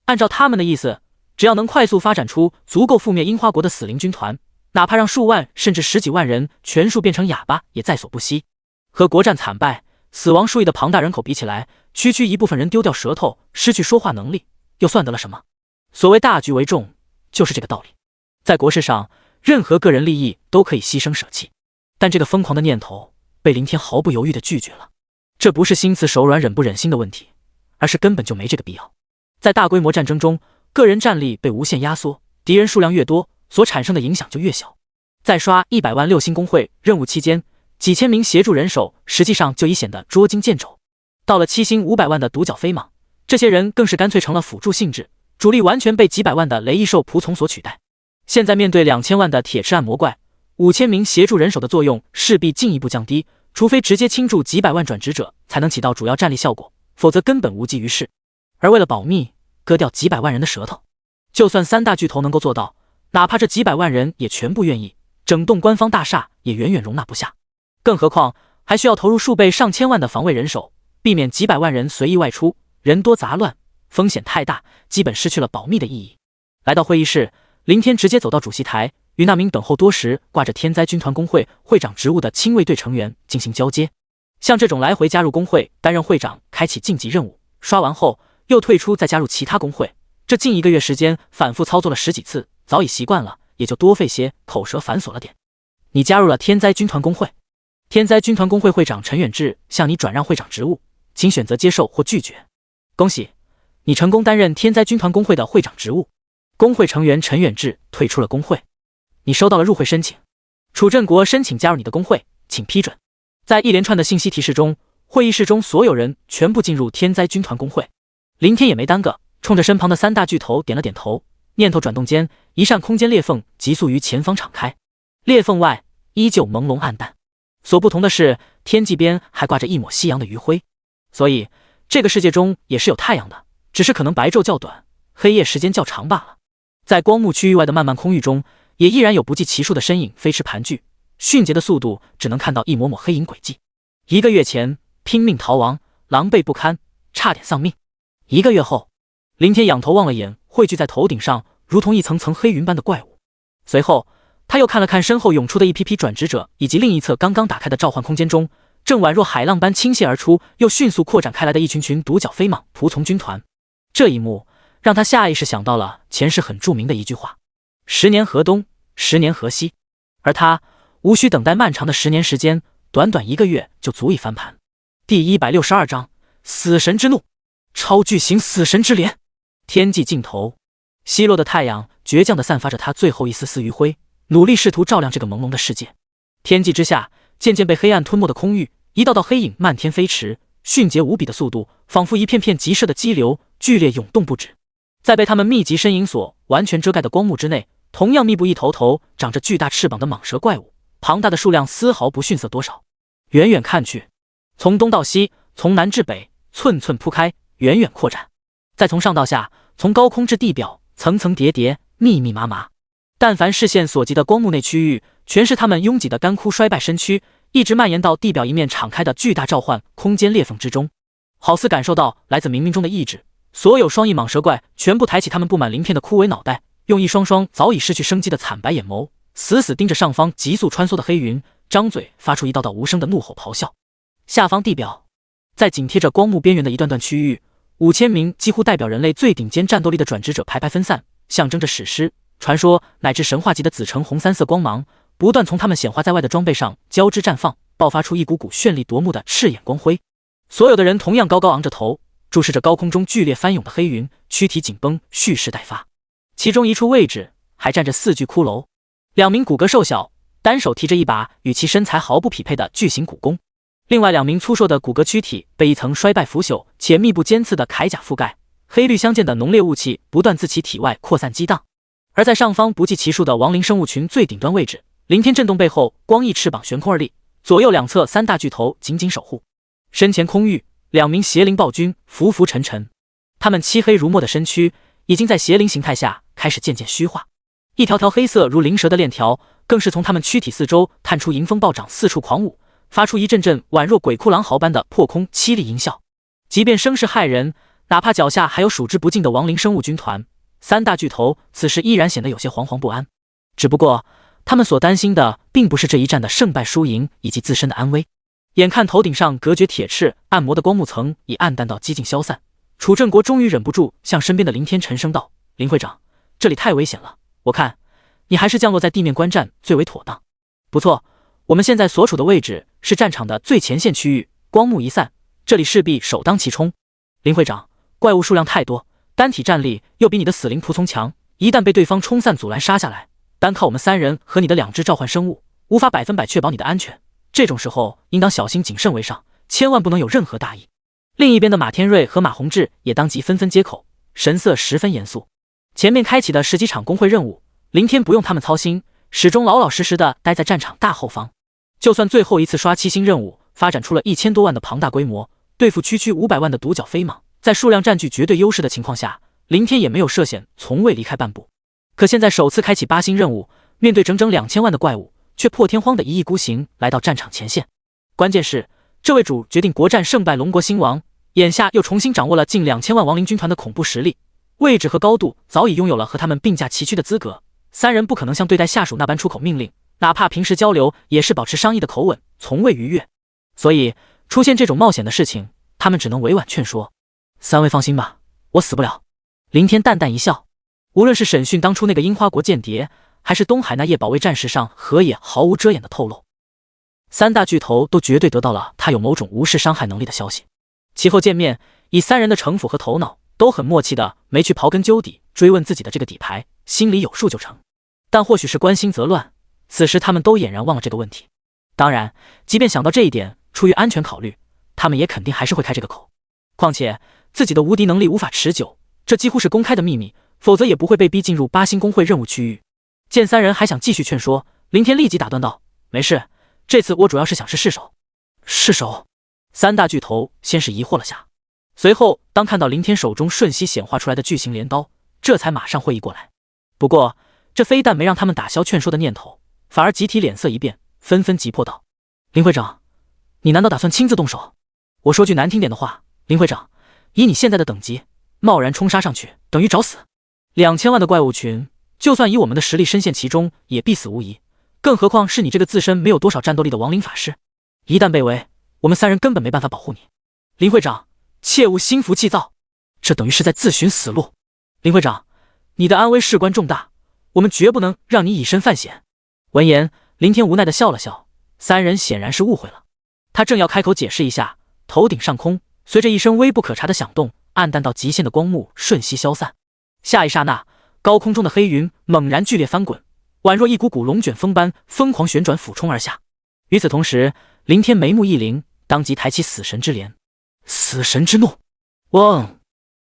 按照他们的意思，只要能快速发展出足够覆灭樱花国的死灵军团，哪怕让数万甚至10几万人全数变成哑巴，也在所不惜。和国战惨败、死亡数亿的庞大人口比起来，区区一部分人丢掉舌头，失去说话能力，又算得了什么？所谓大局为重，就是这个道理。在国事上，任何个人利益都可以牺牲舍弃，但这个疯狂的念头被林天毫不犹豫地拒绝了。这不是心慈手软忍不忍心的问题，而是根本就没这个必要。在大规模战争中，个人战力被无限压缩，敌人数量越多，所产生的影响就越小。在刷100万6星工会任务期间，几千名协助人手实际上就已显得捉襟见肘。到了7星500万的独角飞蟒，这些人更是干脆成了辅助性质，主力完全被几百万的雷翼兽仆从所取代。现在面对2000万的铁翅暗魔怪，5000名协助人手的作用势必进一步降低，除非直接倾注几百万转职者才能起到主要战力效果，否则根本无济于事。而为了保密，割掉几百万人的舌头，就算3大巨头能够做到，哪怕这几百万人也全部愿意，整栋官方大厦也远远容纳不下。更何况还需要投入数倍上千万的防卫人手，避免几百万人随意外出，人多杂乱，风险太大，基本失去了保密的意义。来到会议室，林天直接走到主席台，与那名等候多时挂着天灾军团工会会长职务的亲卫队成员进行交接。像这种来回加入工会担任会长，开启晋级任务，刷完后又退出再加入其他工会，这近1个月时间反复操作了10几次，早已习惯了，也就多费些，口舌繁琐了点。你加入了天灾军团工会。天灾军团工会会长陈远志向你转让会长职务，请选择接受或拒绝。恭喜，你成功担任天灾军团工会的会长职务。工会成员陈远志退出了工会。你收到了入会申请，楚镇国申请加入你的工会，请批准。在一连串的信息提示中，会议室中所有人全部进入天灾军团工会。林天也没耽搁，冲着身旁的3大巨头点了点头，念头转动间，一扇空间裂缝急速于前方敞开，裂缝外依旧朦胧暗淡。所不同的是，天际边还挂着一抹夕阳的余晖，所以这个世界中也是有太阳的，只是可能白昼较短，黑夜时间较长罢了。在光幕区域外的漫漫空域中，也依然有不计其数的身影飞驰盘踞，迅捷的速度只能看到一抹抹黑影轨迹。1个月前拼命逃亡，狼狈不堪，差点丧命。1个月后，林天仰头望了眼汇聚在头顶上如同一层层黑云般的怪物，随后他又看了看身后涌出的一批批转职者，以及另一侧刚刚打开的召唤空间中正宛若海浪般倾泻而出又迅速扩展开来的一群群独角飞蟒仆从军团。这一幕让他下意识想到了前世很著名的一句话：10年河东，10年河西。而他无需等待漫长的10年时间，短短1个月就足以翻盘。第162章死神之怒，超巨型死神之镰。天际尽头，西落的太阳倔强地散发着它最后一丝丝余晖，努力试图照亮这个朦胧的世界。天际之下，渐渐被黑暗吞没的空域，一道道黑影漫天飞驰，迅捷无比的速度，仿佛一片片急射的激流，剧烈涌动不止。在被他们密集身影所完全遮盖的光幕之内，同样密布一头头长着巨大翅膀的蟒蛇怪物，庞大的数量丝毫不逊色多少。远远看去，从东到西，从南至北，寸寸铺开，远远扩展。再从上到下，从高空至地表，层层叠叠，密密麻麻。但凡视线所及的光幕内区域，全是他们拥挤的干枯衰败身躯，一直蔓延到地表一面敞开的巨大召唤空间裂缝之中。好似感受到来自冥冥中的意志，所有双翼蟒蛇怪全部抬起他们布满鳞片的枯萎脑袋，用一双双早已失去生机的惨白眼眸，死死盯着上方急速穿梭的黑云，张嘴发出一道道无声的怒吼咆哮。下方地表，在紧贴着光幕边缘的一段段区域，5000名几乎代表人类最顶尖战斗力的转职者排排分散，象征着史诗、传说乃至神话级的紫橙红3色光芒，不断从他们显化在外的装备上交织绽放，爆发出一股股绚丽夺目的赤眼光辉。所有的人同样高高昂着头，注视着高空中剧烈翻涌的黑云，躯体紧绷，蓄势待发。其中一处位置还站着4具骷髅，2名骨骼瘦小，单手提着一把与其身材毫不匹配的巨型骨弓，另外2名粗硕的骨骼躯体被一层衰败腐朽且密不尖刺的铠甲覆盖，黑绿相间的浓烈雾气不断自其体外扩散激荡。而在上方不计其数的亡灵生物群最顶端位置，凌天震动背后，光翼翅膀悬空而立，左右两侧三大巨头紧紧守护。身前空域2名邪灵暴君浮浮沉沉，他们漆黑如墨的身躯已经在邪灵形态下开始渐渐虚化，一条条黑色如灵蛇的链条更是从他们躯体四周探出，迎风暴涨，四处狂舞，发出一阵阵宛若鬼哭狼嚎般的破空凄厉淫笑。即便声势骇人，哪怕脚下还有数之不尽的亡灵生物军团，三大巨头此时依然显得有些惶惶不安。只不过他们所担心的并不是这一战的胜败输赢以及自身的安危。眼看头顶上隔绝铁翅暗魔的光幕层已暗淡到几近消散，楚正国终于忍不住向身边的林天沉声道：“林会长，这里太危险了，我看你还是降落在地面观战最为妥当。不错，我们现在所处的位置是战场的最前线区域，光幕一散，这里势必首当其冲。林会长，怪物数量太多，单体战力又比你的死灵仆从强，一旦被对方冲散阻拦杀下来，单靠我们3人和你的2只召唤生物，无法100%确保你的安全。这种时候应当小心谨慎为上，千万不能有任何大意。”另一边的马天瑞和马宏志也当即纷纷接口，神色十分严肃。前面开启的10几场工会任务，林天不用他们操心，始终老老实实的待在战场大后方。就算最后一次刷7星任务发展出了1000多万的庞大规模，对付区区500万的独角飞蟒，在数量占据绝对优势的情况下，林天也没有涉险，从未离开半步。可现在首次开启8星任务，面对整整2000万的怪物，却破天荒的一意孤行来到战场前线。关键是这位主决定国战胜败龙国兴亡，眼下又重新掌握了近2000万亡灵军团的恐怖实力，位置和高度早已拥有了和他们并驾齐驱的资格。3人不可能像对待下属那般出口命令，哪怕平时交流也是保持商议的口吻，从未逾越。所以出现这种冒险的事情，他们只能委婉劝说。3位放心吧，我死不了。林天淡淡一笑，无论是审讯当初那个樱花国间谍，还是东海那夜保卫战士上河野毫无遮掩的透露，三大巨头都绝对得到了他有某种无视伤害能力的消息。其后见面，以3人的城府和头脑，都很默契的没去刨根究底追问自己的这个底牌，心里有数就成。但或许是关心则乱，此时他们都俨然忘了这个问题。当然，即便想到这一点，出于安全考虑，他们也肯定还是会开这个口。况且自己的无敌能力无法持久，这几乎是公开的秘密，否则也不会被逼进入8星工会任务区域。见3人还想继续劝说，林天立即打断道：“没事，这次我主要是想试手。”试手？3大巨头先是疑惑了下，随后当看到林天手中瞬息显化出来的巨型镰刀，这才马上会意过来。不过这非但没让他们打消劝说的念头，反而集体脸色一变，纷纷急迫道：“林会长，你难道打算亲自动手？我说句难听点的话，林会长，以你现在的等级，贸然冲杀上去等于找死。2000万的怪物群，就算以我们的实力深陷其中，也必死无疑，更何况是你这个自身没有多少战斗力的亡灵法师，一旦被围，我们3人根本没办法保护你。林会长，切勿心浮气躁，这等于是在自寻死路。林会长，你的安危事关重大，我们绝不能让你以身犯险。”闻言，林天无奈的笑了笑，3人显然是误会了。他正要开口解释一下，头顶上空随着一声微不可察的响动，暗淡到极限的光幕瞬息消散。下一刹那，高空中的黑云猛然剧烈翻滚，宛若一股股龙卷风般疯狂旋转，俯冲而下。与此同时，林天眉目一灵，当即抬起死神之镰。死神之怒！嗡！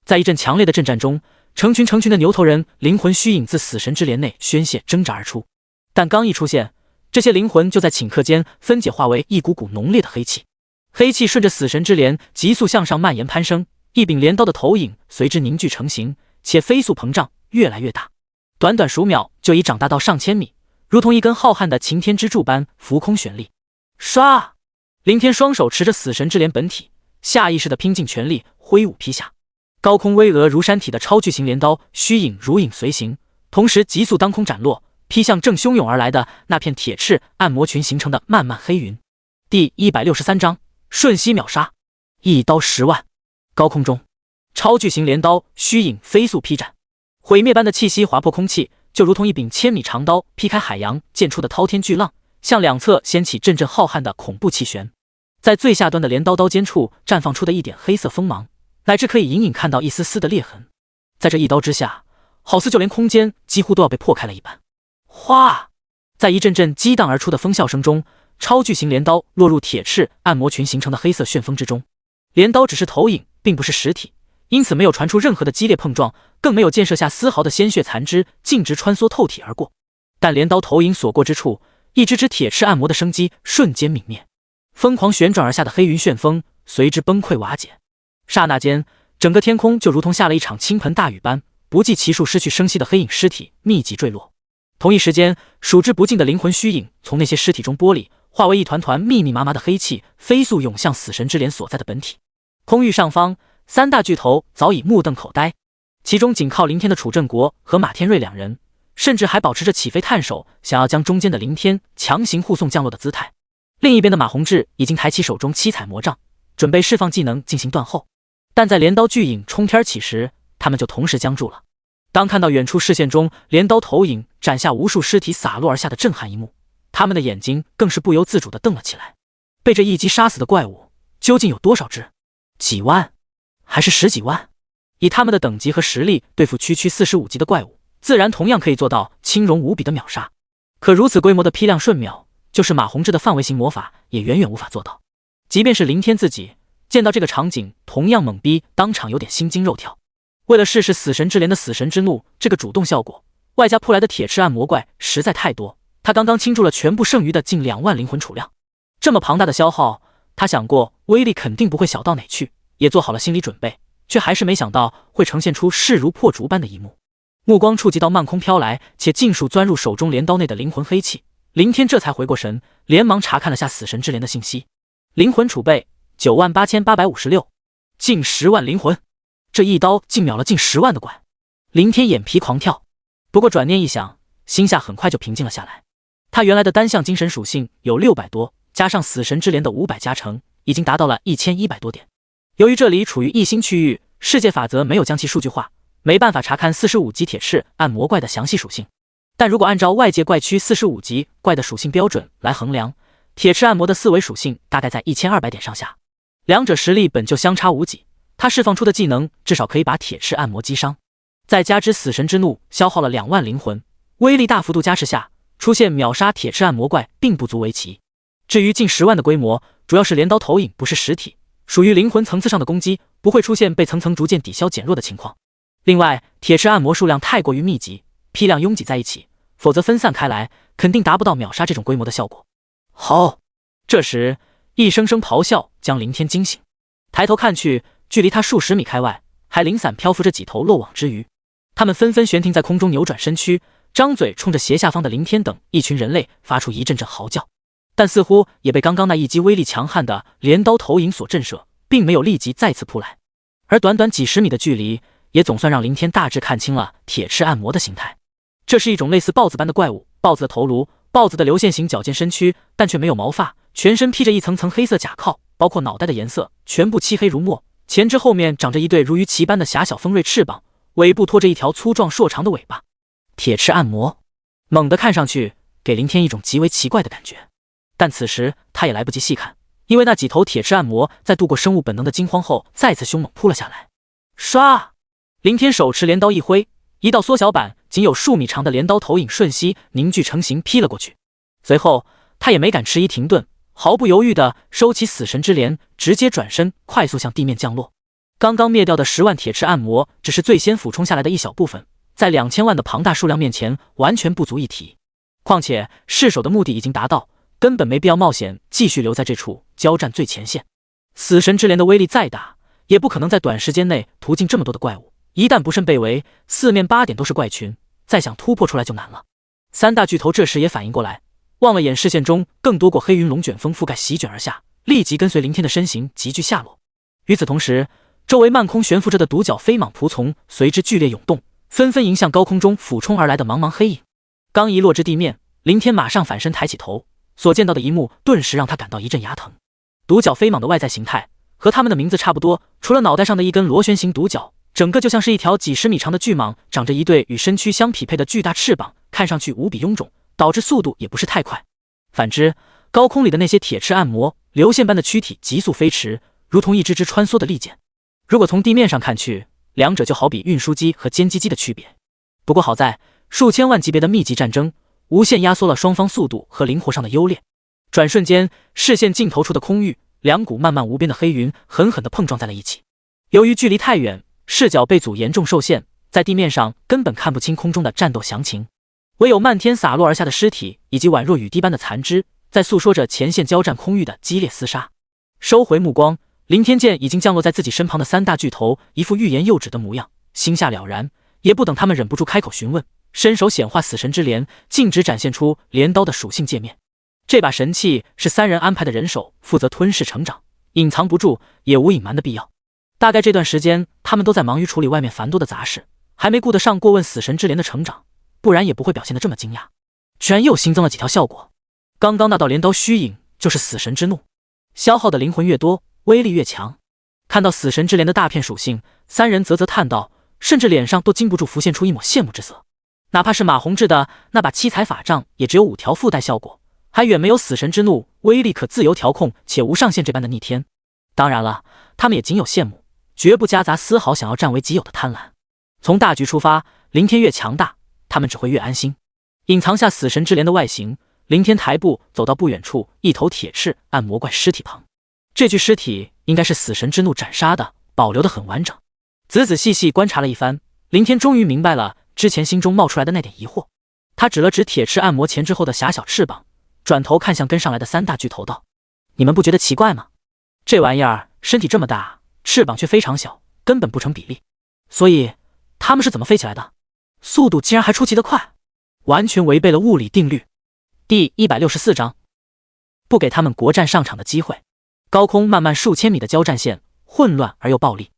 在一阵强烈的震战中，成群成群的牛头人灵魂虚影自死神之镰内宣泄挣扎而出。但刚一出现，这些灵魂就在顷刻间分解化为一股股浓烈的黑气。黑气顺着死神之镰急速向上蔓延攀升，一柄镰刀的投影随之凝聚成型，且飞速膨胀，越来越大。短短数秒就已长大到上千米，如同一根浩瀚的擎天之柱般浮空旋立。唰！林天双手持着死神之镰本体，下意识地拼尽全力挥舞劈下。高空巍峨如山体的超巨型镰刀虚影如影随形，同时急速当空斩落，劈向正汹涌而来的那片铁翅暗魔群形成的漫漫黑云。第163章瞬息秒杀，一刀10万。高空中，超巨型镰刀虚影飞速劈斩，毁灭般的气息划破空气，就如同一柄1000米长刀劈开海洋溅出的滔天巨浪，向两侧掀起阵阵浩瀚的恐怖气旋。在最下端的镰刀刀尖处绽放出的一点黑色锋芒，乃至可以隐隐看到一丝丝的裂痕。在这一刀之下，好似就连空间几乎都要被破开了一般。哗！在一阵阵激荡而出的风啸声中，超巨型镰刀落入铁翅暗魔群形成的黑色旋风之中。镰刀只是投影，并不是实体，因此没有传出任何的激烈碰撞，更没有溅射下丝毫的鲜血残肢，径直穿梭透体而过。但镰刀投影所过之处，一只只铁翅按摩的生机瞬间泯灭，疯狂旋转而下的黑云旋风随之崩溃瓦解。刹那间，整个天空就如同下了一场倾盆大雨般，不计其数失去生息的黑影尸体密集坠落。同一时间，数之不尽的灵魂虚影从那些尸体中剥离，化为一团团密密麻麻的黑气，飞速涌向死神之镰所在的本体。空域上方，三大巨头早已目瞪口呆，其中仅靠凌天的楚正国和马天瑞两人，甚至还保持着起飞探手，想要将中间的凌天强行护送降落的姿态。另一边的马宏志已经抬起手中七彩魔杖，准备释放技能进行断后。但在镰刀巨影冲天起时，他们就同时僵住了。当看到远处视线中镰刀投影斩下无数尸体洒落而下的震撼一幕，他们的眼睛更是不由自主地瞪了起来。被这一击杀死的怪物究竟有多少只？几万？还是十几万？以他们的等级和实力对付区45级的怪物，自然同样可以做到轻容无比的秒杀。可如此规模的批量瞬秒，就是马宏志的范围型魔法也远远无法做到。即便是凌天自己见到这个场景，同样懵逼，当场有点心惊肉跳。为了试试死神之镰的死神之怒这个主动效果，外加扑来的铁翅按摩怪实在太多，他刚刚倾注了全部剩余的近2万灵魂储量。这么庞大的消耗，他想过威力肯定不会小到哪去，也做好了心理准备，却还是没想到会呈现出势如破竹般的一幕。目光触及到漫空飘来且尽数钻入手中镰刀内的灵魂黑气，凌天这才回过神，连忙查看了下死神之镰的信息。灵魂储备98856，近10万灵魂，这一刀竟秒了近10万的怪。凌天眼皮狂跳，不过转念一想，心下很快就平静了下来。他原来的单项精神属性有600多，加上死神之镰的500加成，已经达到了1100多点。由于这里处于异星区域，世界法则没有将其数据化，没办法查看45级铁翅按摩怪的详细属性。但如果按照外界怪区45级怪的属性标准来衡量，铁翅按摩的4维属性大概在1200点上下，两者实力本就相差无几，他释放出的技能至少可以把铁翅按摩击伤。再加之死神之怒消耗了2万灵魂，威力大幅度加持下，出现秒杀铁翅按摩怪并不足为奇。至于近10万的规模，主要是镰刀投影不是实体，属于灵魂层次上的攻击，不会出现被层层逐渐抵消减弱的情况。另外，铁翅按摩数量太过于密集，批量拥挤在一起，否则分散开来，肯定达不到秒杀这种规模的效果。好，这时一声声咆哮将凌天惊醒，抬头看去，距离他数十米开外，还零散漂浮着几头漏网之鱼，他们纷纷悬停在空中，扭转身躯，张嘴冲着斜下方的凌天等一群人类发出一阵阵嚎叫，但似乎也被刚刚那一击威力强悍的镰刀投影所震慑，并没有立即再次扑来。而短短几十米的距离，也总算让凌天大致看清了铁翅按摩的形态。这是一种类似豹子般的怪物，豹子的头颅，豹子的流线型矫健身躯，但却没有毛发，全身披着一层层黑色甲壳，包括脑袋的颜色全部漆黑如墨，前肢后面长着一对如鱼鳍般的狭小锋锐翅膀，尾部拖着一条粗壮硕长的尾巴。铁翅按摩猛地看上去给凌天一种极为奇怪的感觉，但此时他也来不及细看，因为那几头铁翅按摩在度过生物本能的惊慌后，再次凶猛扑了下来。唰！凌天手持镰刀一挥，一道缩小版仅有数米长的镰刀投影瞬息凝聚成形劈了过去。随后他也没敢迟疑停顿，毫不犹豫地收起死神之镰，直接转身快速向地面降落。刚刚灭掉的10万铁翅按摩只是最先俯冲下来的一小部分，在2000万的庞大数量面前完全不足一提。况且试手的目的已经达到，根本没必要冒险继续留在这处交战最前线。死神之镰的威力再大，也不可能在短时间内屠尽这么多的怪物，一旦不慎被围，四面八点都是怪群，再想突破出来就难了。三大巨头这时也反应过来，望了眼视线中更多过黑云龙卷风覆盖席卷而下，立即跟随凌天的身形急剧下落。与此同时，周围漫空悬浮着的独角飞蟒仆从随之剧烈涌动，纷纷迎向高空中俯冲而来的茫茫黑影。刚一落至地面，凌天马上反身抬起头，所见到的一幕顿时让他感到一阵牙疼。独角飞蟒的外在形态和他们的名字差不多，除了脑袋上的一根螺旋形独角，整个就像是一条几十米长的巨蟒，长着一对与身躯相匹配的巨大翅膀，看上去无比臃肿，导致速度也不是太快。反之，高空里的那些铁翅按摩流线般的躯体急速飞驰，如同一只只穿梭的利剑。如果从地面上看去，两者就好比运输机和歼击机的区别。不过好在数千万级别的密集战争无限压缩了双方速度和灵活上的优劣。转瞬间，视线尽头处的空域，两股漫漫无边的黑云狠狠地碰撞在了一起。由于距离太远，视角被阻严重受限，在地面上根本看不清空中的战斗详情，唯有漫天洒落而下的尸体以及宛若雨滴般的残肢，在诉说着前线交战空域的激烈厮杀。收回目光，林天见已经降落在自己身旁的三大巨头，一副欲言又止的模样，心下了然，也不等他们忍不住开口询问，伸手显化死神之镰，径直展现出镰刀的属性界面。这把神器是3人安排的人手，负责吞噬成长，隐藏不住，也无隐瞒的必要。大概这段时间，他们都在忙于处理外面繁多的杂事，还没顾得上过问死神之镰的成长，不然也不会表现得这么惊讶。居然又新增了几条效果。刚刚那道镰刀虚影就是死神之怒，消耗的灵魂越多，威力越强。看到死神之镰的大片属性，3人啧啧叹道，甚至脸上都禁不住浮现出一抹羡慕之色。哪怕是马宏志的那把七彩法杖，也只有5条附带效果，还远没有死神之怒威力可自由调控且无上限这般的逆天。当然了，他们也仅有羡慕，绝不夹杂丝毫想要占为己有的贪婪。从大局出发，林天越强大，他们只会越安心。隐藏下死神之镰的外形，林天抬步走到不远处一头铁翅按魔怪尸体旁。这具尸体应该是死神之怒斩杀的，保留得很完整。仔仔细细观察了一番，林天终于明白了之前心中冒出来的那点疑惑。他指了指铁翅按摩前置后的狭小翅膀，转头看向跟上来的3大巨头道：“你们不觉得奇怪吗？这玩意儿身体这么大，翅膀却非常小，根本不成比例。所以他们是怎么飞起来的？速度竟然还出奇的快，完全违背了物理定律。”第164章，不给他们国战上场的机会。高空漫漫数千米的交战线，混乱而又暴力。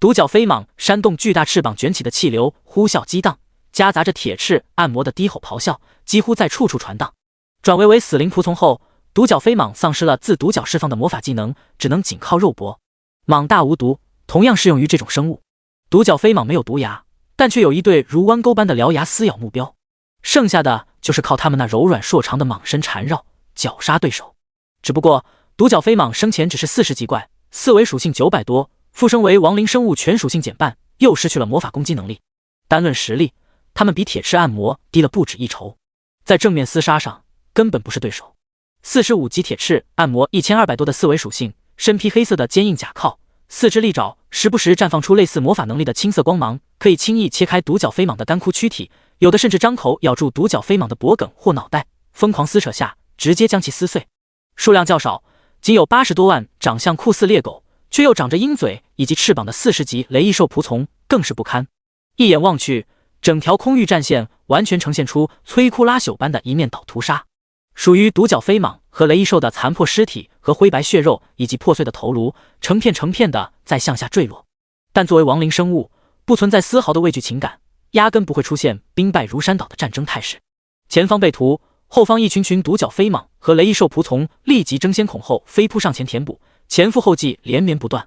独角飞蟒扇动巨大翅膀卷起的气流，呼啸激荡，夹杂着铁翅按摩的低吼咆哮，几乎在处处传荡。转为死灵仆从后，独角飞蟒丧失了自独角释放的魔法技能，只能仅靠肉搏。蟒大无毒，同样适用于这种生物。独角飞蟒没有毒牙，但却有一对如弯钩般的獠牙撕咬目标，剩下的就是靠他们那柔软硕长的蟒身缠绕，绞杀对手。只不过独角飞蟒生前只是40级怪，4维属性900多，附身为亡灵生物全属性减半，又失去了魔法攻击能力。单论实力，他们比铁翅按摩低了不止一筹，在正面厮杀上根本不是对手。45级铁翅按摩1200多的4维属性，身披黑色的坚硬甲壳，4只利爪时不时绽放出类似魔法能力的青色光芒，可以轻易切开独角飞蟒的干枯躯体，有的甚至张口咬住独角飞蟒的脖梗或脑袋，疯狂撕扯下，直接将其撕碎。数量较少，仅有80多万，长相酷似猎狗，却又长着鹰嘴以及翅膀的40级雷翼兽仆从更是不堪。一眼望去，整条空域战线完全呈现出摧枯拉朽般的一面倒屠杀。属于独角飞蟒和雷翼兽的残破尸体和灰白血肉以及破碎的头颅，成片成片的在向下坠落。但作为亡灵生物，不存在丝毫的畏惧情感，压根不会出现兵败如山倒的战争态势。前方被屠，后方一群群独角飞蟒和雷翼兽仆从立即争先恐后飞扑上前填补，前赴后继连绵不断。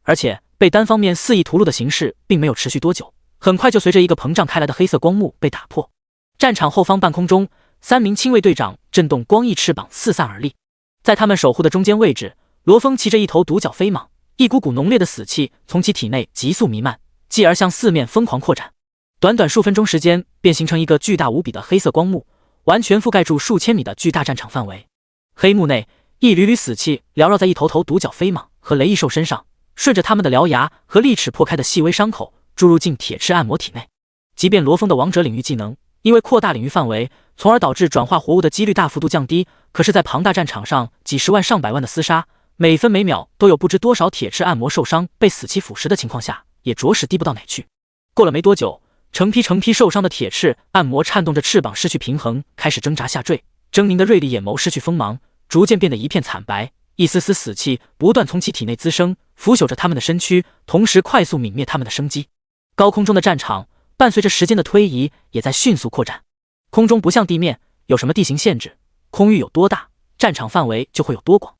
而且被单方面肆意屠戮的形势并没有持续多久，很快就随着一个膨胀开来的黑色光幕被打破。战场后方半空中，3名亲卫队长震动光翼翅膀四散而立，在他们守护的中间位置，罗峰骑着一头独角飞蟒，一股股浓烈的死气从其体内急速弥漫，继而向四面疯狂扩展。短短数分钟时间，便形成一个巨大无比的黑色光幕，完全覆盖住数千米的巨大战场范围。黑幕内，一缕缕死气缭绕在一头头独角飞蟒和雷翼兽身上，顺着他们的獠牙和利齿破开的细微伤口，注入进铁翅按摩体内。即便罗峰的王者领域技能因为扩大领域范围，从而导致转化活物的几率大幅度降低，可是在庞大战场上几十万上百万的厮杀，每分每秒都有不知多少铁翅按摩受伤被死气腐蚀的情况下，也着实低不到哪去。过了没多久，成批成批受伤的铁翅按摩颤动着翅膀失去平衡，开始挣扎下坠，狰狞的锐利眼眸失去锋芒，逐渐变得一片惨白，一丝丝死气不断从其体内滋生，腐朽着他们的身躯，同时快速泯灭他们的生机。高空中的战场伴随着时间的推移也在迅速扩展。空中不像地面有什么地形限制，空域有多大，战场范围就会有多广。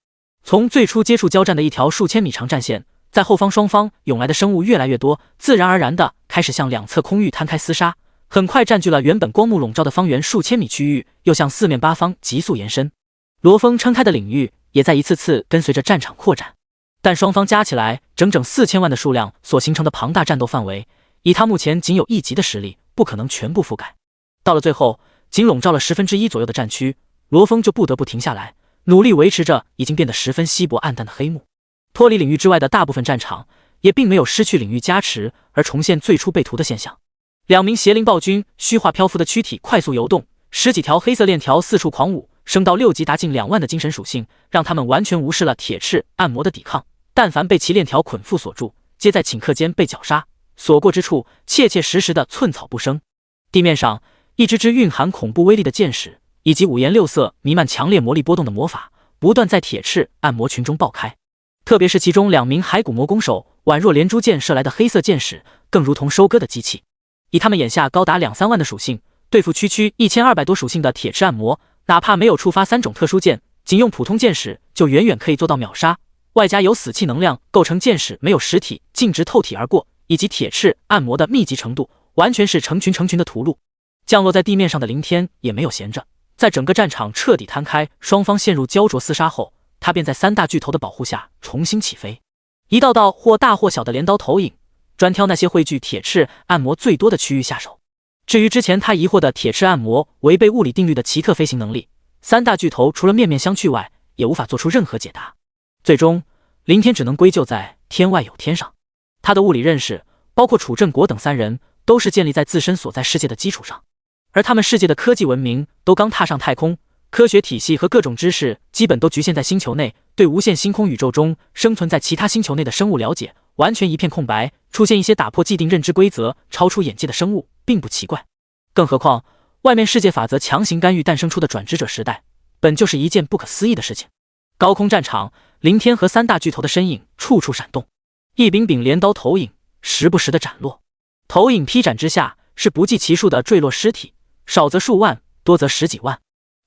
从最初接触交战的一条数千米长战线，在后方双方涌来的生物越来越多，自然而然的开始向两侧空域摊开厮杀，很快占据了原本光幕笼罩的方圆数千米区域，又向四面八方急速延伸。罗峰撑开的领域也在一次次跟随着战场扩展，但双方加起来整整4000万的数量所形成的庞大战斗范围，以他目前仅有1级的实力，不可能全部覆盖。到了最后，仅笼罩了1/10左右的战区，罗峰就不得不停下来，努力维持着已经变得十分稀薄暗淡的黑幕。脱离领域之外的大部分战场，也并没有失去领域加持而重现最初被屠的现象。2名邪灵暴君虚化漂浮的躯体快速游动，10几条黑色链条四处狂舞，升到6级达近2万的精神属性，让他们完全无视了铁翅暗魔的抵抗。但凡被其链条捆缚锁住，皆在顷刻间被绞杀，所过之处切切实实的寸草不生。地面上一只只蕴含恐怖威力的箭矢，以及5颜6色弥漫强烈魔力波动的魔法，不断在铁翅暗魔群中爆开。特别是其中2名骸骨魔攻手宛若连珠箭射来的黑色箭矢，更如同收割的机器。以他们眼下高达2、3万的属性，对付区区1200多属性的铁翅暗魔，哪怕没有触发3种特殊剑，仅用普通箭矢就远远可以做到秒杀。外加有死气能量构成箭矢没有实体径直透体而过，以及铁翅暗魔的密集程度，完全是成群成群的屠戮。降落在地面上的凌天也没有闲着，在整个战场彻底摊开，双方陷入焦灼厮杀后，他便在3大巨头的保护下重新起飞。一道道或大或小的镰刀投影，专挑那些汇聚铁翅暗魔最多的区域下手。至于之前他疑惑的铁翅暗魔违背物理定律的奇特飞行能力，3大巨头除了面面相觑外，也无法做出任何解答。最终凌天只能归咎在天外有天上。他的物理认识，包括楚正国等3人，都是建立在自身所在世界的基础上，而他们世界的科技文明都刚踏上太空，科学体系和各种知识基本都局限在星球内，对无限星空宇宙中生存在其他星球内的生物了解完全一片空白。出现一些打破既定认知规则超出眼界的生物并不奇怪，更何况外面世界法则强行干预诞生出的转职者时代，本就是一件不可思议的事情。高空战场，凌天和3大巨头的身影处处闪动，一柄柄镰刀投影时不时的斩落，投影劈斩之下是不计其数的坠落尸体，少则数万，多则10几万。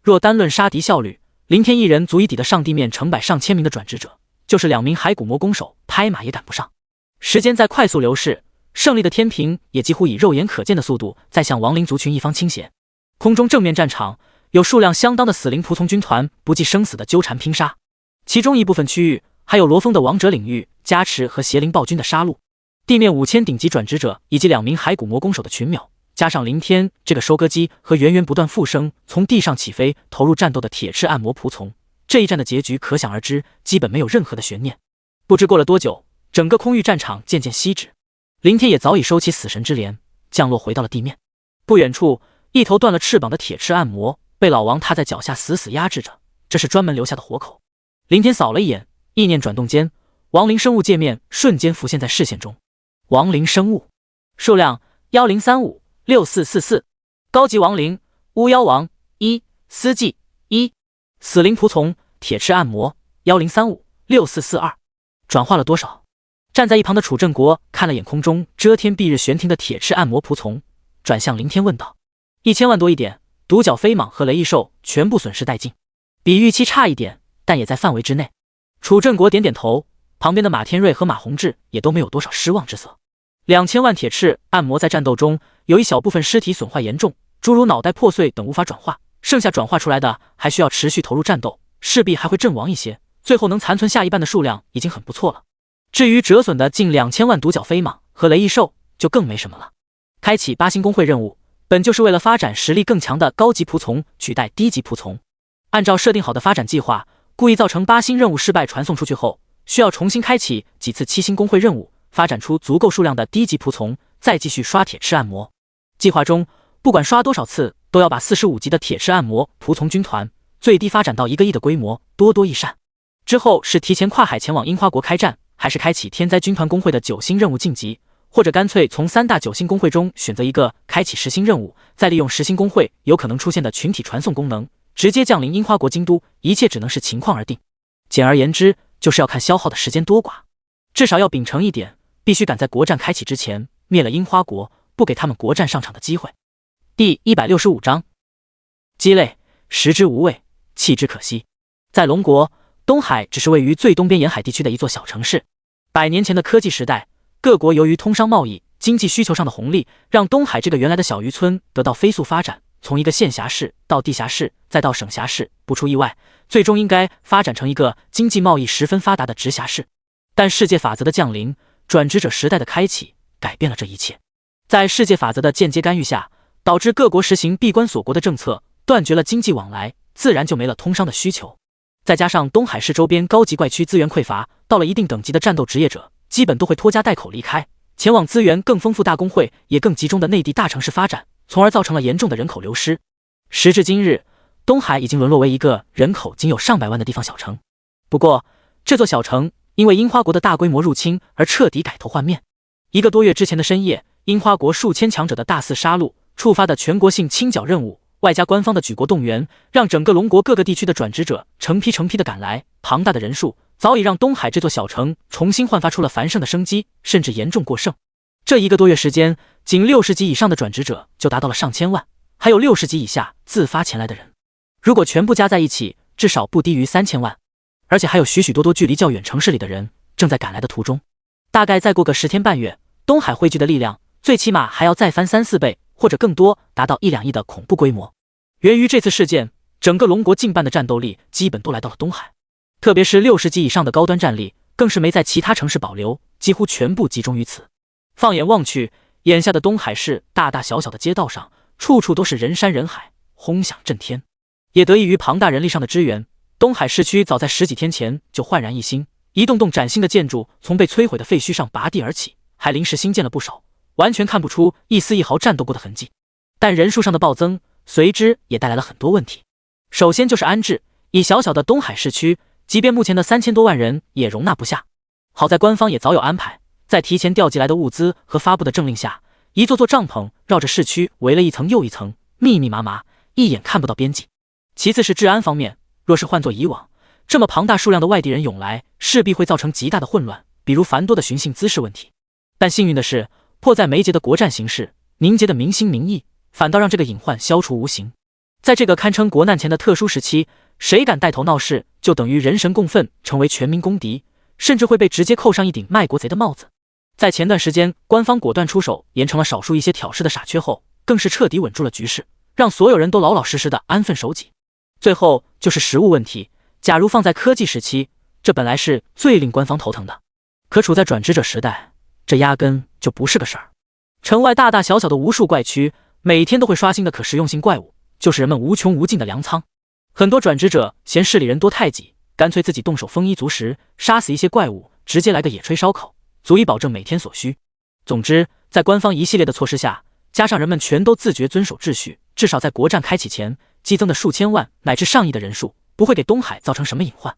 若单论杀敌效率，凌天一人足以抵得上地面成百上千名的转职者，就是2名骸骨魔攻手拍马也赶不上。时间在快速流逝，胜利的天平也几乎以肉眼可见的速度在向亡灵族群一方倾斜。空中正面战场有数量相当的死灵仆从军团不计生死的纠缠拼杀，其中一部分区域还有罗峰的王者领域加持和邪灵暴君的杀戮。地面5000顶级转职者以及2名骸骨魔攻手的群秒，加上凌天这个收割机和源源不断复生从地上起飞投入战斗的铁翅暗魔仆从，这一战的结局可想而知，基本没有任何的悬念。不知过了多久，整个空域战场渐渐熄止，凌天也早已收起死神之镰，降落回到了地面。不远处，一头断了翅膀的铁翅暗魔被老王踏在脚下死死压制着，这是专门留下的活口。凌天扫了一眼，意念转动间，亡灵生物界面瞬间浮现在视线中。亡灵生物数量10356444，高级亡灵巫妖王1，司祭1，死灵仆从铁翅暗魔10356442。转化了多少？站在一旁的楚正国看了眼空中遮天蔽日悬停的铁翅暗魔仆从，转向凌天问道：1000万多一点，独角飞蟒和雷翼兽全部损失殆尽，比预期差一点，但也在范围之内。楚正国点点头，旁边的马天瑞和马宏志也都没有多少失望之色。2000万铁翅暗魔在战斗中有一小部分尸体损坏严重，诸如脑袋破碎等无法转化，剩下转化出来的还需要持续投入战斗，势必还会阵亡一些，最后能残存下一半的数量已经很不错了。至于折损的近2000万独角飞蟒和雷翼兽就更没什么了。开启8星公会任务本就是为了发展实力更强的高级仆从取代低级仆从，按照设定好的发展计划，故意造成8星任务失败传送出去后，需要重新开启几次7星公会任务，发展出足够数量的低级仆从，再继续刷铁翅暗魔。计划中不管刷多少次，都要把45级的铁翅暗魔仆从军团最低发展到1个亿的规模，多多益善。之后是提前跨海前往樱花国开战，还是开启天灾军团工会的9星任务晋级，或者干脆从3大9星工会中选择一个开启10星任务，再利用10星工会有可能出现的群体传送功能，直接降临樱花国京都，一切只能视情况而定。简而言之，就是要看消耗的时间多寡，至少要秉承一点，必须赶在国战开启之前灭了樱花国，不给他们国战上场的机会。第165章，鸡肋，食之无味，弃之可惜。在龙国，东海只是位于最东边沿海地区的一座小城市。100年前的科技时代，各国由于通商贸易、经济需求上的红利，让东海这个原来的小渔村得到飞速发展，从一个县辖市到地辖市，再到省辖市，不出意外，最终应该发展成一个经济贸易十分发达的直辖市。但世界法则的降临，转职者时代的开启，改变了这一切。在世界法则的间接干预下，导致各国实行闭关锁国的政策，断绝了经济往来，自然就没了通商的需求。再加上东海市周边高级怪区资源匮乏，到了一定等级的战斗职业者基本都会拖家带口离开，前往资源更丰富、大工会也更集中的内地大城市发展，从而造成了严重的人口流失。时至今日，东海已经沦落为一个人口仅有上百万的地方小城。不过，这座小城因为樱花国的大规模入侵而彻底改头换面。1个多月之前的深夜，樱花国数千强者的大肆杀戮，触发的全国性清剿任务，外加官方的举国动员，让整个龙国各个地区的转职者成批的赶来，庞大的人数早已让东海这座小城重新焕发出了繁盛的生机，甚至严重过剩。这1个多月时间，仅60级以上的转职者就达到了上千万，还有60级以下自发前来的人，如果全部加在一起，至少不低于3000万。而且还有许多距离较远城市里的人正在赶来的途中。大概再过个10天半月，东海汇聚的力量最起码还要再翻3、4倍，或者更多，达到1、2亿的恐怖规模。源于这次事件，整个龙国近半的战斗力基本都来到了东海，特别是60级以上的高端战力，更是没在其他城市保留，几乎全部集中于此。放眼望去，眼下的东海市大大小小的街道上，处处都是人山人海，轰响震天。也得益于庞大人力上的支援，东海市区早在10几天前就焕然一新，一栋栋崭新的建筑从被摧毁的废墟上拔地而起，还临时新建了不少，完全看不出一丝一毫战斗过的痕迹。但人数上的暴增随之也带来了很多问题。首先就是安置，以小小的东海市区，即便目前的3000多万人也容纳不下。好在官方也早有安排，在提前调集来的物资和发布的政令下，一座座帐篷绕着市区围了一层又一层，密密麻麻，一眼看不到边际。其次是治安方面，若是换作以往，这么庞大数量的外地人涌来，势必会造成极大的混乱，比如繁多的寻衅滋事问题。但幸运的是，迫在眉睫的国战形势，凝结的民心民意，反倒让这个隐患消除无形。在这个堪称国难前的特殊时期，谁敢带头闹事，就等于人神共愤，成为全民公敌，甚至会被直接扣上一顶卖国贼的帽子。在前段时间，官方果断出手，严惩了少数一些挑事的傻缺后，更是彻底稳住了局势，让所有人都老老实实的安分守己。最后就是食物问题，假如放在科技时期，这本来是最令官方头疼的，可处在转职者时代，这压根就不是个事儿。城外大大小小的无数怪区，每天都会刷新的可食用性怪物，就是人们无穷无尽的粮仓。很多转职者嫌市里人多太挤，干脆自己动手丰衣足食，杀死一些怪物，直接来个野炊烧烤，足以保证每天所需。总之，在官方一系列的措施下，加上人们全都自觉遵守秩序，至少在国战开启前，激增的数千万乃至上亿的人数不会给东海造成什么隐患。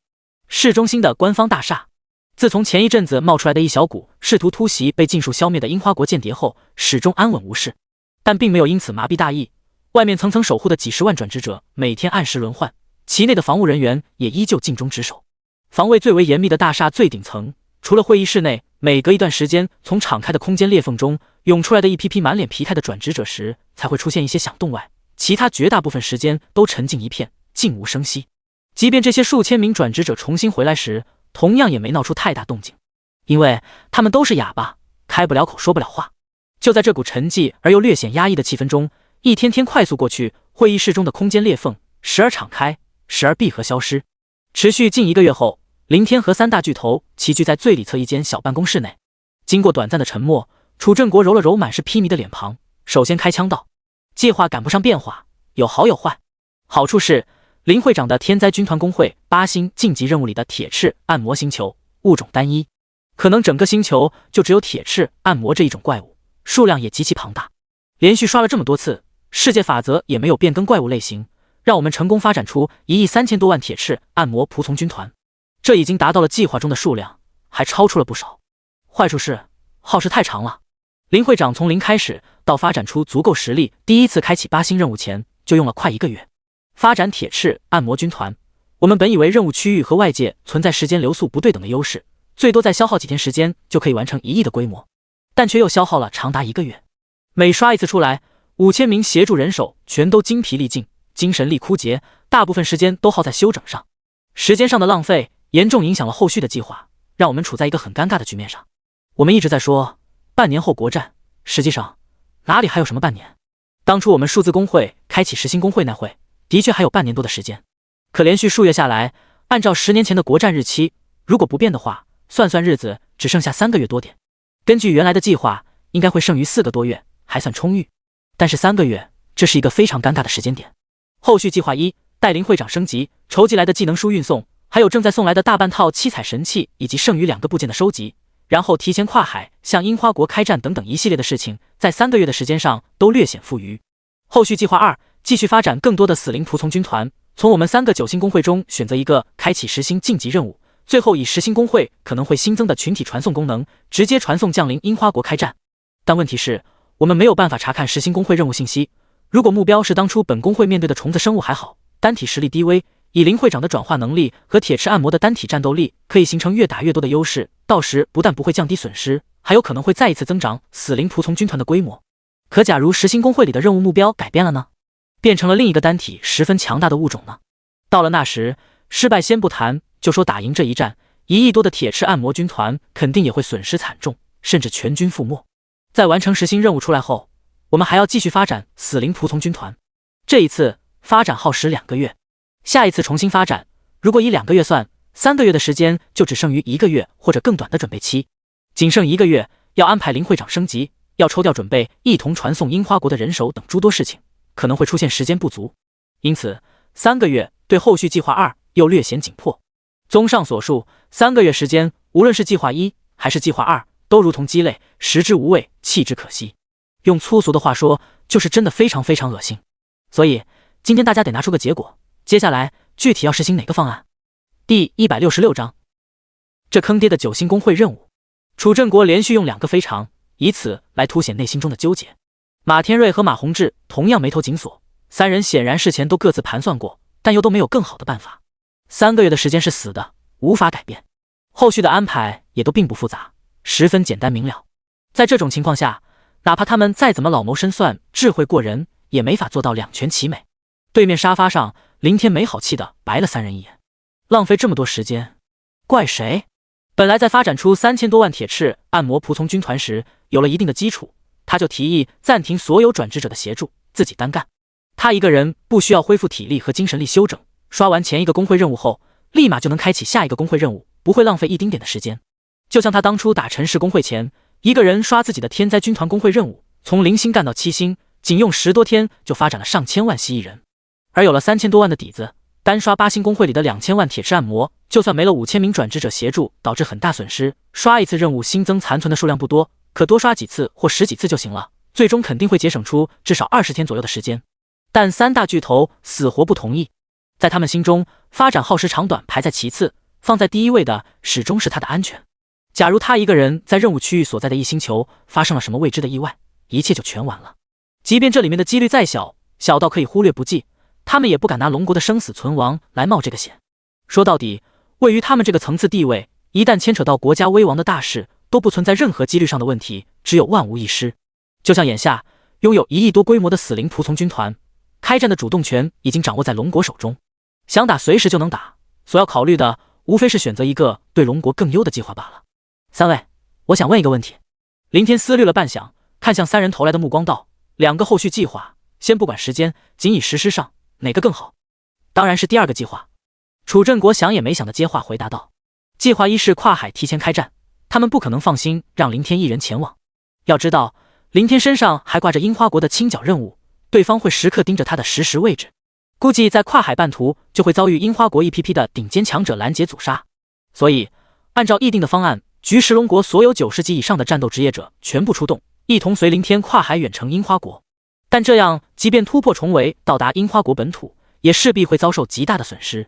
市中心的官方大厦，自从前一阵子冒出来的一小股试图突袭被尽数消灭的樱花国间谍后，始终安稳无事，但并没有因此麻痹大意。外面层层守护的几十万转职者每天按时轮换，其内的防务人员也依旧尽忠职守。防卫最为严密的大厦最顶层，除了会议室内每隔一段时间从敞开的空间裂缝中涌出来的一批批满脸疲态的转职者时才会出现一些响动外，其他绝大部分时间都沉静一片，静无声息。即便这些数千名转职者重新回来时，同样也没闹出太大动静，因为他们都是哑巴，开不了口，说不了话。就在这股沉寂而又略显压抑的气氛中，一天天快速过去，会议室中的空间裂缝时而敞开，时而闭合消失。持续近1个月后，林天和3大巨头齐聚在最里侧一间小办公室内。经过短暂的沉默，楚振国揉了揉满是披靡的脸庞，首先开枪道：计划赶不上变化，有好有坏。好处是林会长的天灾军团工会8星晋级任务里的铁翅暗魔星球物种单一，可能整个星球就只有铁翅暗魔这一种怪物，数量也极其庞大。连续刷了这么多次，世界法则也没有变更怪物类型，让我们成功发展出1亿3000多万铁翅暗魔仆从军团，这已经达到了计划中的数量，还超出了不少。坏处是耗时太长了，林会长从零开始到发展出足够实力，第一次开启8星任务前就用了快1个月。发展铁翅暗魔军团，我们本以为任务区域和外界存在时间流速不对等的优势，最多再消耗几天时间就可以完成1亿的规模，但却又消耗了长达1个月。每刷一次出来，5000名协助人手全都精疲力尽，精神力枯竭，大部分时间都耗在休整上。时间上的浪费严重影响了后续的计划，让我们处在一个很尴尬的局面上。我们一直在说半年后国战，实际上哪里还有什么半年？当初我们数字工会开启实心工会那会，的确还有半年多的时间，可连续数月下来，按照10年前的国战日期，如果不变的话，算算日子只剩下3个月多点。根据原来的计划，应该会剩余4个多月，还算充裕。但是3个月，这是一个非常尴尬的时间点。后续计划1，带林会长升级，筹集来的技能书运送，还有正在送来的大半套7彩神器以及剩余2个部件的收集，然后提前跨海向樱花国开战等等一系列的事情，在3个月的时间上都略显富余。后续计划2，继续发展更多的死灵仆从军团，从我们3个9星公会中选择一个，开启10星晋级任务，最后以10星公会可能会新增的群体传送功能，直接传送降临樱花国开战。但问题是，我们没有办法查看10星公会任务信息。如果目标是当初本公会面对的虫子生物还好，单体实力低微，以林会长的转化能力和铁翅按摩的单体战斗力，可以形成越打越多的优势，到时不但不会降低损失，还有可能会再一次增长死灵仆从军团的规模。可假如10星公会里的任务目标改变了呢？变成了另一个单体十分强大的物种呢？到了那时，失败先不谈，就说打赢这一战，1亿多的铁翅按摩军团肯定也会损失惨重，甚至全军覆没。在完成10星任务出来后，我们还要继续发展死灵仆从军团。这一次发展耗时2个月，下一次重新发展，如果以2个月算，3个月的时间就只剩余1个月或者更短的准备期。仅剩1个月，要安排林会长升级，要抽调准备一同传送樱花国的人手等诸多事情，可能会出现时间不足。因此3个月对后续计划2又略显紧迫。综上所述，3个月时间，无论是计划1还是计划2，都如同鸡肋，食之无味，弃之可惜。用粗俗的话说，就是真的非常非常恶心。所以今天大家得拿出个结果，接下来具体要实行哪个方案？第166章，这坑爹的9星公会任务。楚镇国连续用2个非常，以此来凸显内心中的纠结。马天瑞和马宏志同样眉头紧锁，3人显然事前都各自盘算过，但又都没有更好的办法。3个月的时间是死的，无法改变。后续的安排也都并不复杂，十分简单明了。在这种情况下，哪怕他们再怎么老谋深算，智慧过人，也没法做到两全其美。对面沙发上，林天没好气的白了3人一眼，浪费这么多时间，怪谁？本来在发展出3000多万铁翅按摩仆从军团时，有了一定的基础，他就提议暂停所有转职者的协助，自己单干。他一个人不需要恢复体力和精神力休整，刷完前一个工会任务后，立马就能开启下一个工会任务，不会浪费一丁点的时间。就像他当初打陈氏工会前，一个人刷自己的天灾军团工会任务，从0星干到7星，仅用10多天就发展了上千万蜥蜴人。而有了3000多万的底子，单刷8星工会里的2000万铁翅按摩，就算没了5000名转职者协助，导致很大损失，刷一次任务新增残存的数量不多，可多刷几次或10几次就行了，最终肯定会节省出至少20天左右的时间。但3大巨头死活不同意，在他们心中，发展耗时长短排在其次，放在第一位的始终是他的安全。假如他一个人在任务区域所在的异星球发生了什么未知的意外，一切就全完了。即便这里面的几率再小，小到可以忽略不计，他们也不敢拿龙国的生死存亡来冒这个险。说到底，位于他们这个层次地位，一旦牵扯到国家危亡的大事，都不存在任何几率上的问题，只有万无一失。就像眼下拥有1亿多规模的死灵仆从军团，开战的主动权已经掌握在龙国手中，想打随时就能打，所要考虑的无非是选择一个对龙国更优的计划罢了。3位，我想问一个问题。林天思虑了半晌，看向3人投来的目光道：2个后续计划，先不管时间，仅以实施上，哪个更好？当然是第2个计划。楚镇国想也没想的接话回答道：计划1是跨海提前开战，他们不可能放心让林天一人前往。要知道，林天身上还挂着樱花国的清剿任务，对方会时刻盯着他的实时位置，估计在跨海半途就会遭遇樱花国一批批的顶尖强者拦截阻杀。所以按照议定的方案，菊石龙国所有90级以上的战斗职业者全部出动，一同随林天跨海远程樱花国。但这样即便突破重围到达樱花国本土，也势必会遭受极大的损失。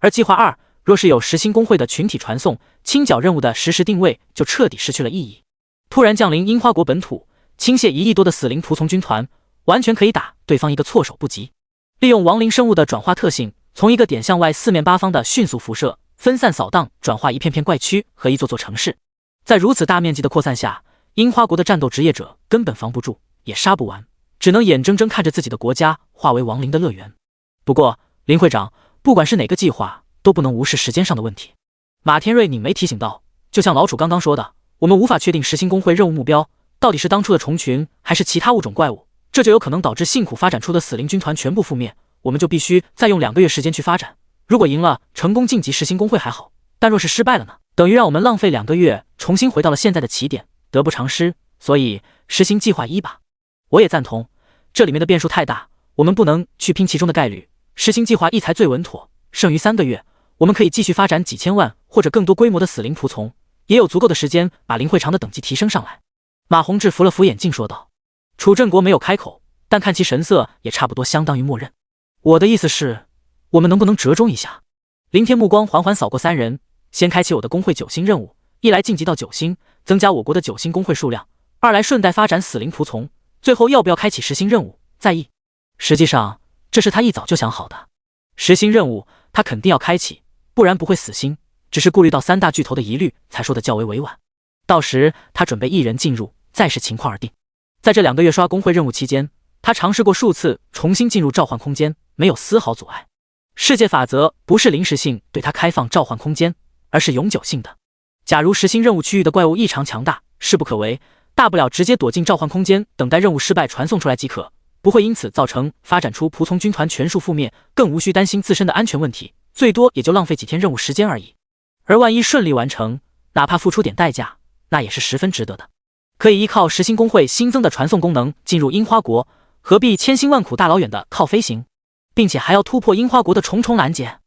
而计划2若是有10星公会的群体传送，清剿任务的实时定位就彻底失去了意义。突然降临樱花国本土，倾泻1亿多的死灵仆从军团，完全可以打对方一个措手不及。利用亡灵生物的转化特性，从一个点向外四面八方的迅速辐射，分散扫荡，转化一片片怪区和一座座城市。在如此大面积的扩散下，樱花国的战斗职业者根本防不住，也杀不完，只能眼睁睁看着自己的国家化为亡灵的乐园。不过林会长，不管是哪个计划，都不能无视时间上的问题。马天瑞拧眉提醒道：就像老楚刚刚说的，我们无法确定10星公会任务目标到底是当初的虫群还是其他物种怪物，这就有可能导致辛苦发展出的死灵军团全部覆灭，我们就必须再用2个月时间去发展。如果赢了，成功晋级10星公会还好，但若是失败了呢？等于让我们浪费2个月，重新回到了现在的起点，得不偿失。所以实行计划1吧。我也赞同，这里面的变数太大，我们不能去拼其中的概率，实行计划1才最稳妥。剩余3个月，我们可以继续发展几千万或者更多规模的死灵仆从，也有足够的时间把林慧长的等级提升上来。马宏志扶了扶眼镜说道。楚振国没有开口，但看其神色也差不多相当于默认。我的意思是，我们能不能折中一下？林天目光缓缓扫过三人，先开启我的工会9星任务，一来晋级到9星，增加我国的9星工会数量，二来顺带发展死灵仆从，最后要不要开启10星任务，在意。实际上，这是他一早就想好的。10星任务他肯定要开启，不然不会死心，只是顾虑到3大巨头的疑虑，才说的较为委婉。到时他准备一人进入，再视情况而定。在这2个月刷工会任务期间，他尝试过数次重新进入召唤空间，没有丝毫阻碍。世界法则不是临时性对他开放召唤空间，而是永久性的。假如10星任务区域的怪物异常强大，势不可为，大不了直接躲进召唤空间，等待任务失败传送出来即可，不会因此造成发展出仆从军团全数覆灭，更无需担心自身的安全问题，最多也就浪费几天任务时间而已。而万一顺利完成，哪怕付出点代价，那也是十分值得的。可以依靠10星工会新增的传送功能进入樱花国，何必千辛万苦大老远的靠飞行，并且还要突破樱花国的重重拦截。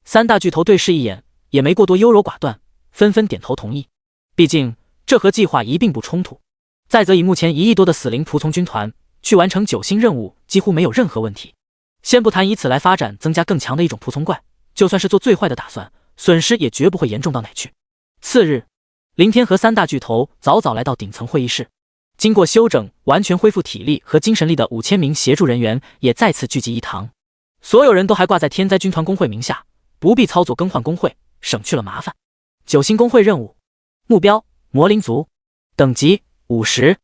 3大巨头对视一眼，也没过多优柔寡断，纷纷点头同意。毕竟这和计划一并不冲突。再则以目前1亿多的死灵仆从军团，去完成9星任务几乎没有任何问题。先不谈以此来发展增加更强的一种仆从怪，就算是做最坏的打算，损失也绝不会严重到哪去。次日，林天和3大巨头早早来到顶层会议室，经过休整完全恢复体力和精神力的5000名协助人员也再次聚集一堂。所有人都还挂在天灾军团工会名下，不必操作更换工会，省去了麻烦。9星工会任务目标：魔灵族，等级50，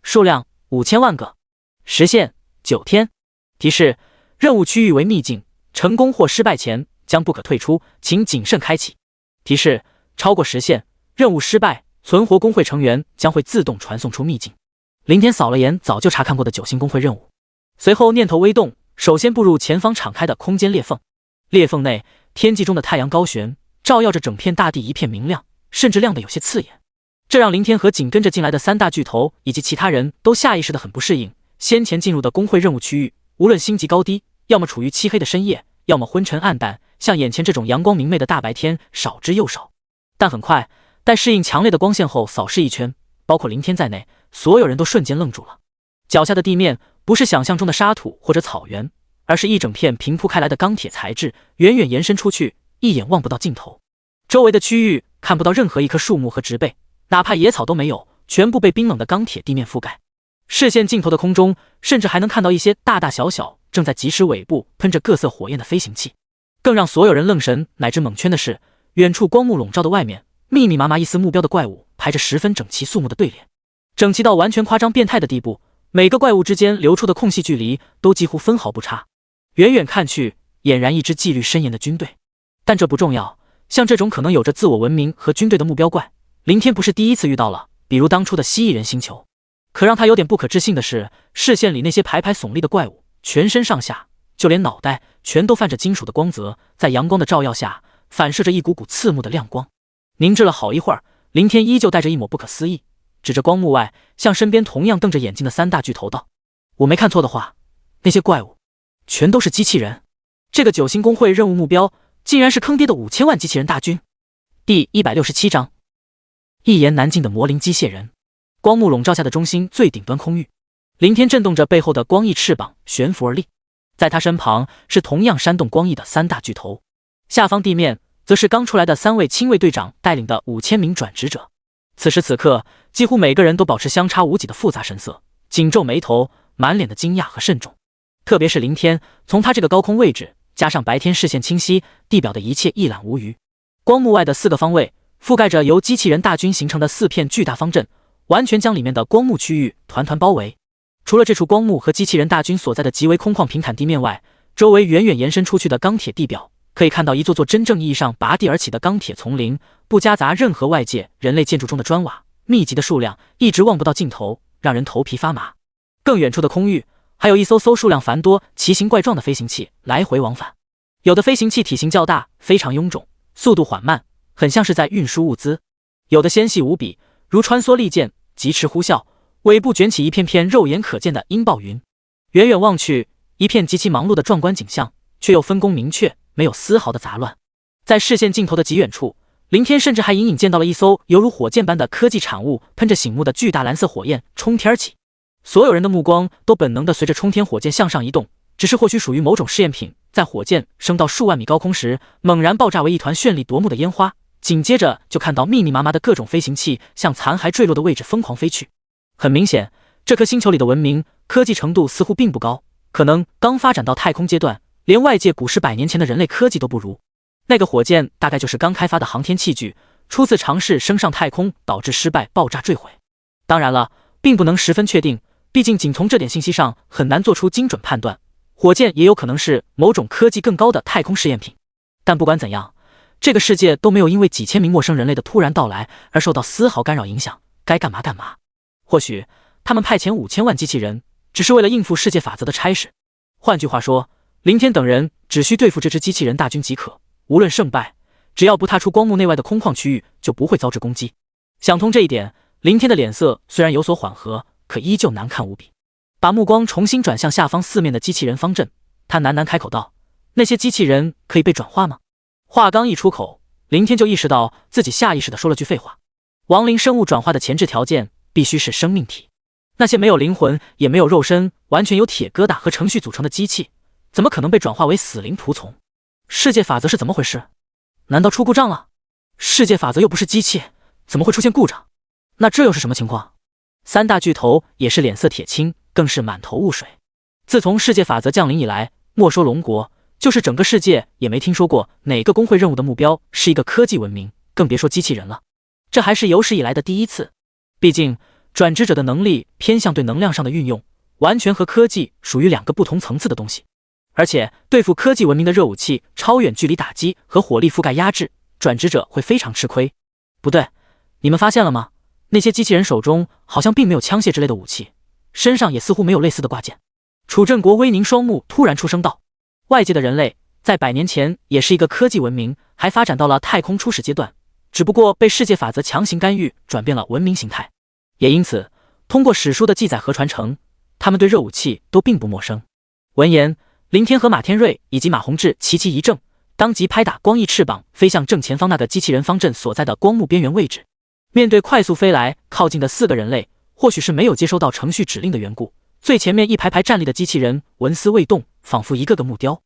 数量5000万个，时限9天。提示：任务区域为秘境，成功或失败前将不可退出，请谨慎开启。提示：超过时限，任务失败，存活工会成员将会自动传送出秘境。林天扫了眼早就查看过的9星工会任务，随后念头微动，首先步入前方敞开的空间裂缝。裂缝内，天际中的太阳高悬，照耀着整片大地一片明亮，甚至亮得有些刺眼。这让林天和紧跟着进来的3大巨头以及其他人都下意识的很不适应。先前进入的工会任务区域，无论星级高低，要么处于漆黑的深夜，要么昏沉暗淡，像眼前这种阳光明媚的大白天少之又少。但很快，待适应强烈的光线后，扫视一圈，包括林天在内，所有人都瞬间愣住了。脚下的地面不是想象中的沙土或者草原，而是一整片平铺开来的钢铁材质，远远延伸出去，一眼望不到尽头。周围的区域看不到任何一棵树木和植被，哪怕野草都没有，全部被冰冷的钢铁地面覆盖。视线尽头的空中，甚至还能看到一些大大小小正在疾驶尾部喷着各色火焰的飞行器。更让所有人愣神乃至蒙圈的是，远处光幕笼罩的外面，密密麻麻一丝目标的怪物排着十分整齐肃穆的队列，整齐到完全夸张变态的地步，每个怪物之间留出的空隙距离都几乎分毫不差。远远看去，俨然一支纪律森严的军队。但这不重要，像这种可能有着自我文明和军队的目标怪，林天不是第一次遇到了，比如当初的蜥蜴人星球。可让他有点不可置信的是，视线里那些排排耸立的怪物，全身上下，就连脑袋全都泛着金属的光泽，在阳光的照耀下，反射着一股股刺目的亮光。凝滞了好一会儿，林天依旧带着一抹不可思议，指着光幕外，向身边同样瞪着眼睛的3大巨头道：“我没看错的话，那些怪物全都是机器人。这个9星工会任务目标，竟然是坑爹的5000万机器人大军。”第167章，一言难尽的魔灵机械人。光幕笼罩下的中心最顶端空域，林天震动着背后的光翼翅膀悬浮而立，在他身旁是同样煽动光翼的3大巨头，下方地面则是刚出来的3位亲卫队长带领的5000名转职者。此时此刻，几乎每个人都保持相差无几的复杂神色，紧皱眉头，满脸的惊讶和慎重。特别是林天，从他这个高空位置，加上白天视线清晰，地表的一切一览无余。光幕外的4个方位，覆盖着由机器人大军形成的4片巨大方阵，完全将里面的光幕区域团团包围。除了这处光幕和机器人大军所在的极为空旷平坦地面外，周围远远延伸出去的钢铁地表，可以看到一座座真正意义上拔地而起的钢铁丛林，不夹杂任何外界人类建筑中的砖瓦，密集的数量一直望不到尽头，让人头皮发麻。更远处的空域，还有一艘艘数量繁多、奇形怪状的飞行器来回往返。有的飞行器体型较大，非常臃肿，速度缓慢，很像是在运输物资；有的纤细无比，如穿梭利剑，疾驰呼啸，尾部卷起一片片肉眼可见的鹰豹云。远远望去，一片极其忙碌的壮观景象，却又分工明确，没有丝毫的杂乱。在视线尽头的极远处，林天甚至还隐隐见到了一艘犹如火箭般的科技产物，喷着醒目的巨大蓝色火焰冲天而起。所有人的目光都本能地随着冲天火箭向上移动，只是或许属于某种试验品，在火箭升到数万米高空时，猛然爆炸为一团绚丽夺目的烟花，紧接着就看到密密麻麻的各种飞行器向残骸坠落的位置疯狂飞去。很明显，这颗星球里的文明科技程度似乎并不高，可能刚发展到太空阶段，连外界古时100年前的人类科技都不如。那个火箭大概就是刚开发的航天器具，初次尝试升上太空导致失败爆炸坠毁。当然了，并不能十分确定，毕竟仅从这点信息上很难做出精准判断，火箭也有可能是某种科技更高的太空试验品。但不管怎样，这个世界都没有因为几千名陌生人类的突然到来而受到丝毫干扰影响，该干嘛干嘛。或许他们派遣5000万机器人，只是为了应付世界法则的差事。换句话说，林天等人只需对付这支机器人大军即可，无论胜败，只要不踏出光幕内外的空旷区域，就不会遭致攻击。想通这一点，林天的脸色虽然有所缓和，可依旧难看无比。把目光重新转向下方四面的机器人方阵，他喃喃开口道：“那些机器人可以被转化吗？”话刚一出口，林天就意识到自己下意识地说了句废话。亡灵生物转化的前置条件必须是生命体，那些没有灵魂也没有肉身，完全由铁疙瘩和程序组成的机器，怎么可能被转化为死灵仆从？世界法则是怎么回事？难道出故障了？世界法则又不是机器，怎么会出现故障？那这又是什么情况？三大巨头也是脸色铁青，更是满头雾水。自从世界法则降临以来，莫说龙国，就是整个世界也没听说过哪个工会任务的目标是一个科技文明，更别说机器人了。这还是有史以来的第一次。毕竟转职者的能力偏向对能量上的运用，完全和科技属于2个不同层次的东西。而且对付科技文明的热武器、超远距离打击和火力覆盖压制，转职者会非常吃亏。不对，你们发现了吗？那些机器人手中好像并没有枪械之类的武器，身上也似乎没有类似的挂件。楚镇国微凝双目突然出声道：“外界的人类在100年前也是一个科技文明，还发展到了太空初始阶段，只不过被世界法则强行干预，转变了文明形态。也因此，通过史书的记载和传承，他们对热武器都并不陌生。”闻言，林天和马天瑞以及马宏志齐齐一怔，当即拍打光翼翅膀飞向正前方那个机器人方阵所在的光幕边缘位置。面对快速飞来靠近的4个人类，或许是没有接收到程序指令的缘故，最前面一排排站立的机器人纹丝未动，仿佛一个个木雕。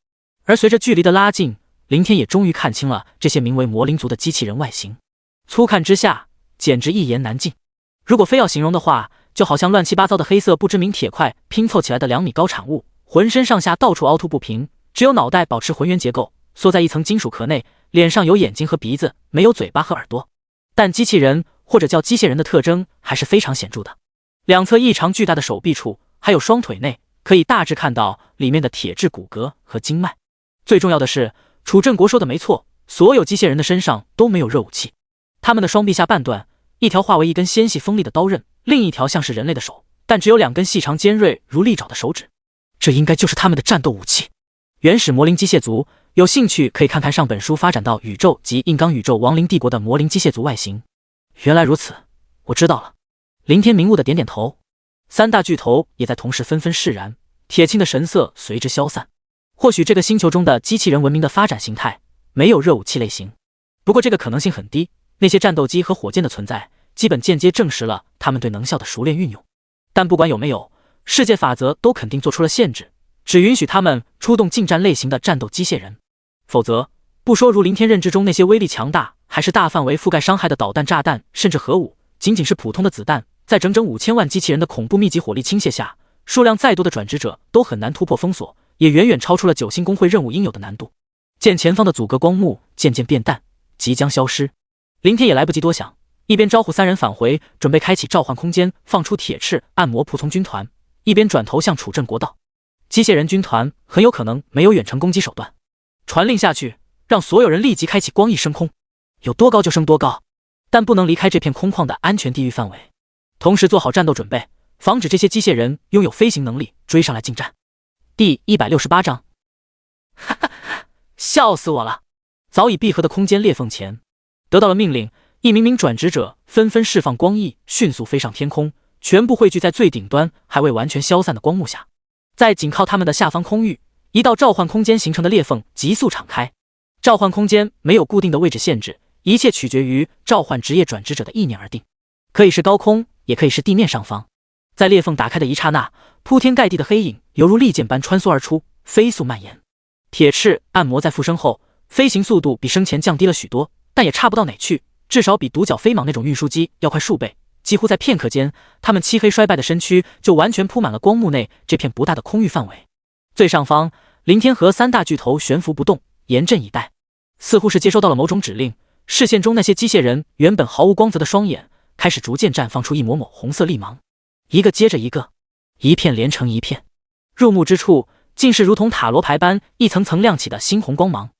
而随着距离的拉近，林天也终于看清了这些名为魔灵族的机器人外形。粗看之下，简直一言难尽。如果非要形容的话，就好像乱七八糟的黑色不知名铁块拼凑起来的2米高产物，浑身上下到处凹凸不平，只有脑袋保持浑圆结构，缩在一层金属壳内，脸上有眼睛和鼻子，没有嘴巴和耳朵。但机器人或者叫机械人的特征还是非常显著的，两侧异常巨大的手臂处，还有双腿内，可以大致看到里面的铁质骨骼和经脉。最重要的是，楚镇国说的没错，所有机械人的身上都没有热武器，他们的双臂下半段，一条化为一根纤细锋利的刀刃，另一条像是人类的手，但只有2根细长尖锐如利爪的手指。这应该就是他们的战斗武器。原始魔灵机械族，有兴趣可以看看上本书发展到宇宙及硬刚宇宙亡灵帝国的魔灵机械族外形。原来如此，我知道了。林天明悟的点点头，三大巨头也在同时纷纷释然，铁青的神色随之消散。或许这个星球中的机器人文明的发展形态没有热武器类型，不过这个可能性很低，那些战斗机和火箭的存在基本间接证实了他们对能效的熟练运用。但不管有没有，世界法则都肯定做出了限制，只允许他们出动近战类型的战斗机械人，否则不说如林天认知中那些威力强大还是大范围覆盖伤害的导弹、炸弹甚至核武，仅仅是普通的子弹，在整整5000万机器人的恐怖密集火力倾泻下，数量再多的转职者都很难突破封锁，也远远超出了9星工会任务应有的难度。见前方的阻隔光幕渐渐变淡，即将消失，林天也来不及多想，一边招呼3人返回，准备开启召唤空间，放出铁翅按摩仆从军团，一边转头向楚镇国道：机械人军团很有可能没有远程攻击手段，传令下去，让所有人立即开启光翼升空，有多高就升多高，但不能离开这片空旷的安全地域范围，同时做好战斗准备，防止这些机械人拥有飞行能力追上来进战。第168章，哈哈，笑死我了！早已闭合的空间裂缝前，得到了命令，一名名转职者纷纷释放光翼，迅速飞上天空，全部汇聚在最顶端还未完全消散的光幕下。在紧靠他们的下方空域，一道召唤空间形成的裂缝急速敞开。召唤空间没有固定的位置限制，一切取决于召唤职业转职者的意念而定，可以是高空，也可以是地面上方。在裂缝打开的一刹那，铺天盖地的黑影犹如利剑般穿梭而出，飞速蔓延。铁翅按摩在附身后，飞行速度比生前降低了许多，但也差不到哪去，至少比独角飞蟒那种运输机要快数倍。几乎在片刻间，他们漆黑衰败的身躯就完全铺满了光幕内这片不大的空域范围。最上方，林天和三大巨头悬浮不动，严阵以待，似乎是接收到了某种指令。视线中那些机械人原本毫无光泽的双眼，开始逐渐绽放出一抹抹红色粒芒，一个接着一个，一片连成一片。入目之处，竟是如同塔罗牌般一层层亮起的猩红光芒。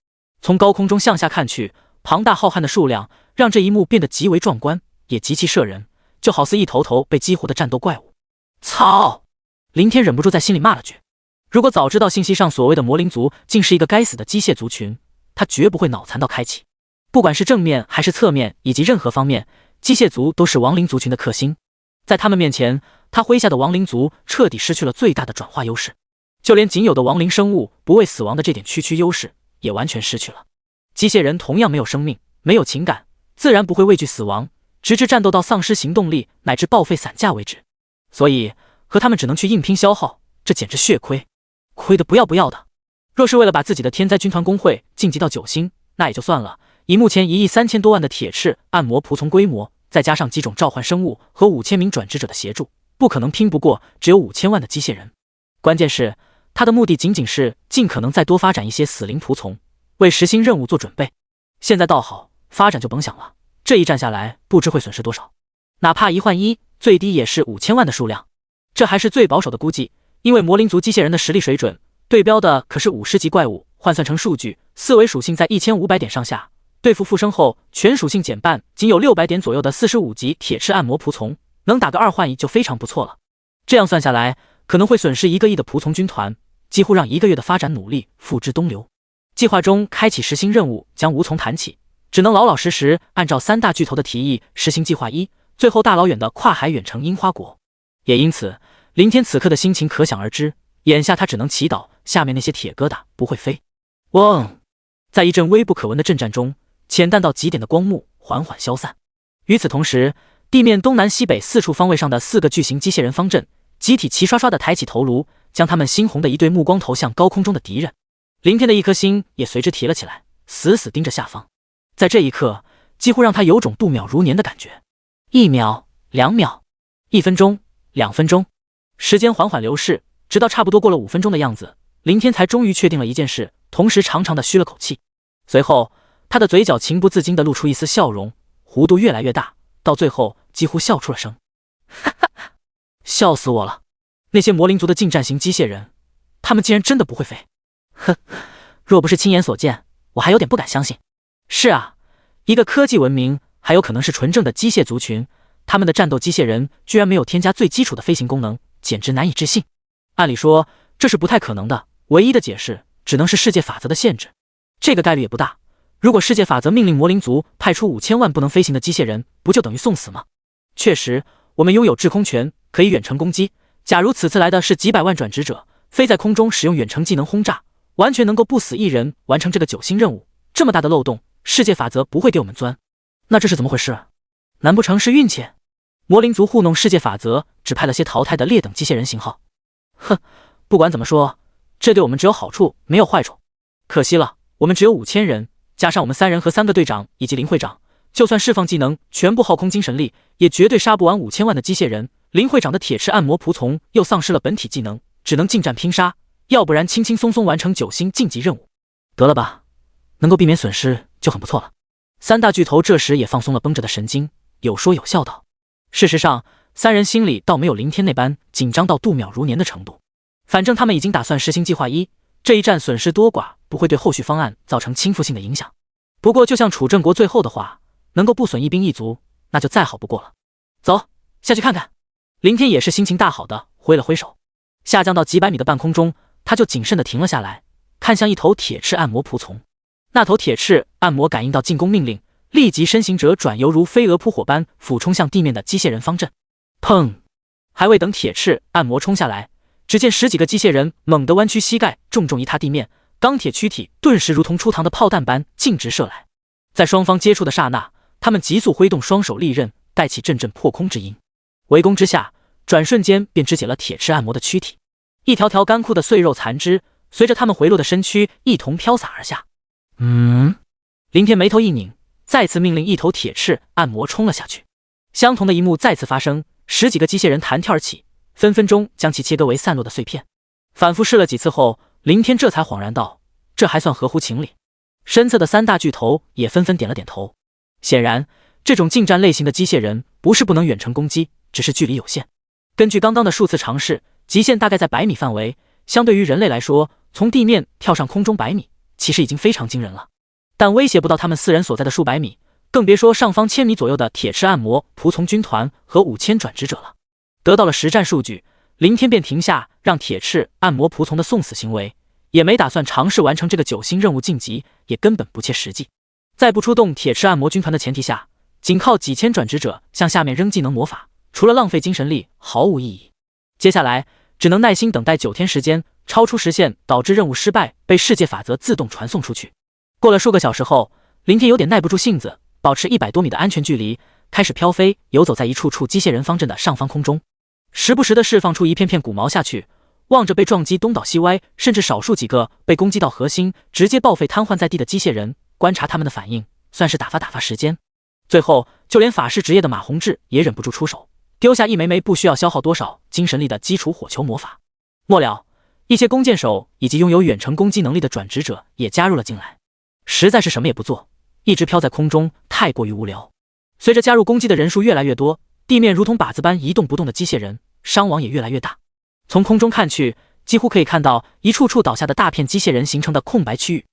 从高空中向下看去，庞大浩瀚的数量让这一幕变得极为壮观，也极其摄人，就好似一头头被激活的战斗怪物。操！林天忍不住在心里骂了句。如果早知道信息上所谓的魔灵族竟是一个该死的机械族群，他绝不会脑残到开启。不管是正面还是侧面以及任何方面，机械族都是亡灵族群的克星。在他们面前，他麾下的亡灵族彻底失去了最大的转化优势，就连仅有的亡灵生物不畏死亡的这点区区优势也完全失去了。机械人同样没有生命，没有情感，自然不会畏惧死亡，直至战斗到丧失行动力乃至报废散架为止。所以和他们只能去硬拼消耗，这简直血亏，亏得不要不要的。若是为了把自己的天灾军团工会晋级到9星，那也就算了，以目前1亿3000多万的铁翅按摩仆从规模，再加上几种召唤生物和5000名转职者的协助，不可能拼不过只有5000万的机械人。关键是他的目的仅仅是尽可能再多发展一些死灵仆从，为实行任务做准备。现在倒好，发展就甭想了，这一战下来不知会损失多少，哪怕1换1，最低也是5000万的数量。这还是最保守的估计，因为魔灵族机械人的实力水准对标的可是50级怪物，换算成数据，4维属性在1500点上下，对付附身后全属性减半，仅有600点左右的45级铁翅按摩仆从，能打个2换1就非常不错了。这样算下来，可能会损失1个亿的仆从军团，几乎让1个月的发展努力付之东流。计划中开启实行任务将无从谈起，只能老老实实按照三大巨头的提议实行计划1，最后大老远的跨海远程樱花国。也因此，林天此刻的心情可想而知，眼下他只能祈祷下面那些铁疙瘩不会飞。嗡！在一阵微不可闻的震战中，浅淡到极点的光幕缓缓消散。与此同时，地面东南西北4处方位上的4个巨型机械人方阵集体齐刷刷地抬起头颅，将他们猩红的一对目光投向高空中的敌人。林天的一颗心也随之提了起来，死死盯着下方。在这一刻，几乎让他有种度秒如年的感觉。1秒、2秒、1分钟、2分钟，时间缓缓流逝，直到差不多过了5分钟的样子，林天才终于确定了一件事，同时长长的吁了口气。随后，他的嘴角情不自禁地露出一丝笑容，弧度越来越大，到最后几乎笑出了声。哈哈哈，笑死我了！那些魔灵族的近战型机械人，他们竟然真的不会飞。哼，若不是亲眼所见，我还有点不敢相信。是啊，一个科技文明，还有可能是纯正的机械族群，他们的战斗机械人居然没有添加最基础的飞行功能，简直难以置信。按理说这是不太可能的，唯一的解释只能是世界法则的限制，这个概率也不大。如果世界法则命令魔灵族派出5000万不能飞行的机械人，不就等于送死吗？确实，我们拥有制空权，可以远程攻击。假如此次来的是几百万转职者，飞在空中使用远程技能轰炸，完全能够不死一人完成这个9星任务。这么大的漏洞，世界法则不会给我们钻。那这是怎么回事？难不成是运气？魔灵族糊弄世界法则，只派了些淘汰的劣等机械人型号。哼，不管怎么说，这对我们只有好处没有坏处。可惜了，我们只有5000人，加上我们3人和3个队长以及林会长，就算释放技能，全部耗空精神力，也绝对杀不完5000万的机械人。林会长的铁翅按摩仆从又丧失了本体技能，只能近战拼杀，要不然轻轻松松完成9星晋级任务。得了吧，能够避免损失就很不错了。三大巨头这时也放松了绷着的神经，有说有笑道。事实上，3人心里倒没有林天那般紧张到度秒如年的程度。反正他们已经打算实行计划1，这一战损失多寡不会对后续方案造成倾覆性的影响。不过就像楚正国最后的话，能够不损一兵一卒，那就再好不过了。走，下去看看。林天也是心情大好的挥了挥手，下降到几百米的半空中，他就谨慎地停了下来，看向一头铁翅按摩仆从。那头铁翅按摩感应到进攻命令，立即身形者转，犹如飞蛾扑火般俯冲向地面的机械人方阵。砰！还未等铁翅按摩冲下来，只见10几个机械人猛地弯曲膝盖，重重一踏地面，钢铁躯体顿时如同出膛的炮弹般径直射来。在双方接触的刹那，他们急速挥动双手利刃，带起阵阵破空之音。围攻之下，转瞬间便肢解了铁翅暗魔的躯体，一条条干枯的碎肉残肢随着他们回落的身躯一同飘洒而下。林天眉头一拧，再次命令一头铁翅暗魔冲了下去。相同的一幕再次发生，10几个机械人弹跳而起，分分钟将其切割为散落的碎片。反复试了几次后，林天这才恍然道：这还算合乎情理。身侧的3大巨头也纷纷点了点头。显然，这种近战类型的机械人不是不能远程攻击，只是距离有限。根据刚刚的数次尝试，极限大概在100米范围，相对于人类来说，从地面跳上空中100米，其实已经非常惊人了。但威胁不到他们4人所在的数百米，更别说上方1000米左右的铁翅暗魔、仆从军团和5000转职者了。得到了实战数据，林天便停下让铁翅暗魔仆从的送死行为，也没打算尝试完成这个9星任务晋级，也根本不切实际。在不出动铁翅暗魔军团的前提下，仅靠几千转职者向下面扔技能魔法，除了浪费精神力毫无意义。接下来只能耐心等待9天时间，超出时限导致任务失败，被世界法则自动传送出去。过了数个小时后，林天有点耐不住性子，保持100多米的安全距离，开始飘飞游走在一处处机械人方阵的上方空中，时不时地释放出一片片骨毛下去，望着被撞击东倒西歪，甚至少数几个被攻击到核心直接报废瘫痪在地的机械人，观察他们的反应，算是打发时间。最后就连法师职业的马宏志也忍不住出手，丢下一枚枚不需要消耗多少精神力的基础火球魔法。末了，一些弓箭手以及拥有远程攻击能力的转职者也加入了进来。实在是什么也不做，一直飘在空中太过于无聊。随着加入攻击的人数越来越多，地面如同靶子般一动不动的机械人，伤亡也越来越大。从空中看去，几乎可以看到一处处倒下的大片机械人形成的空白区域。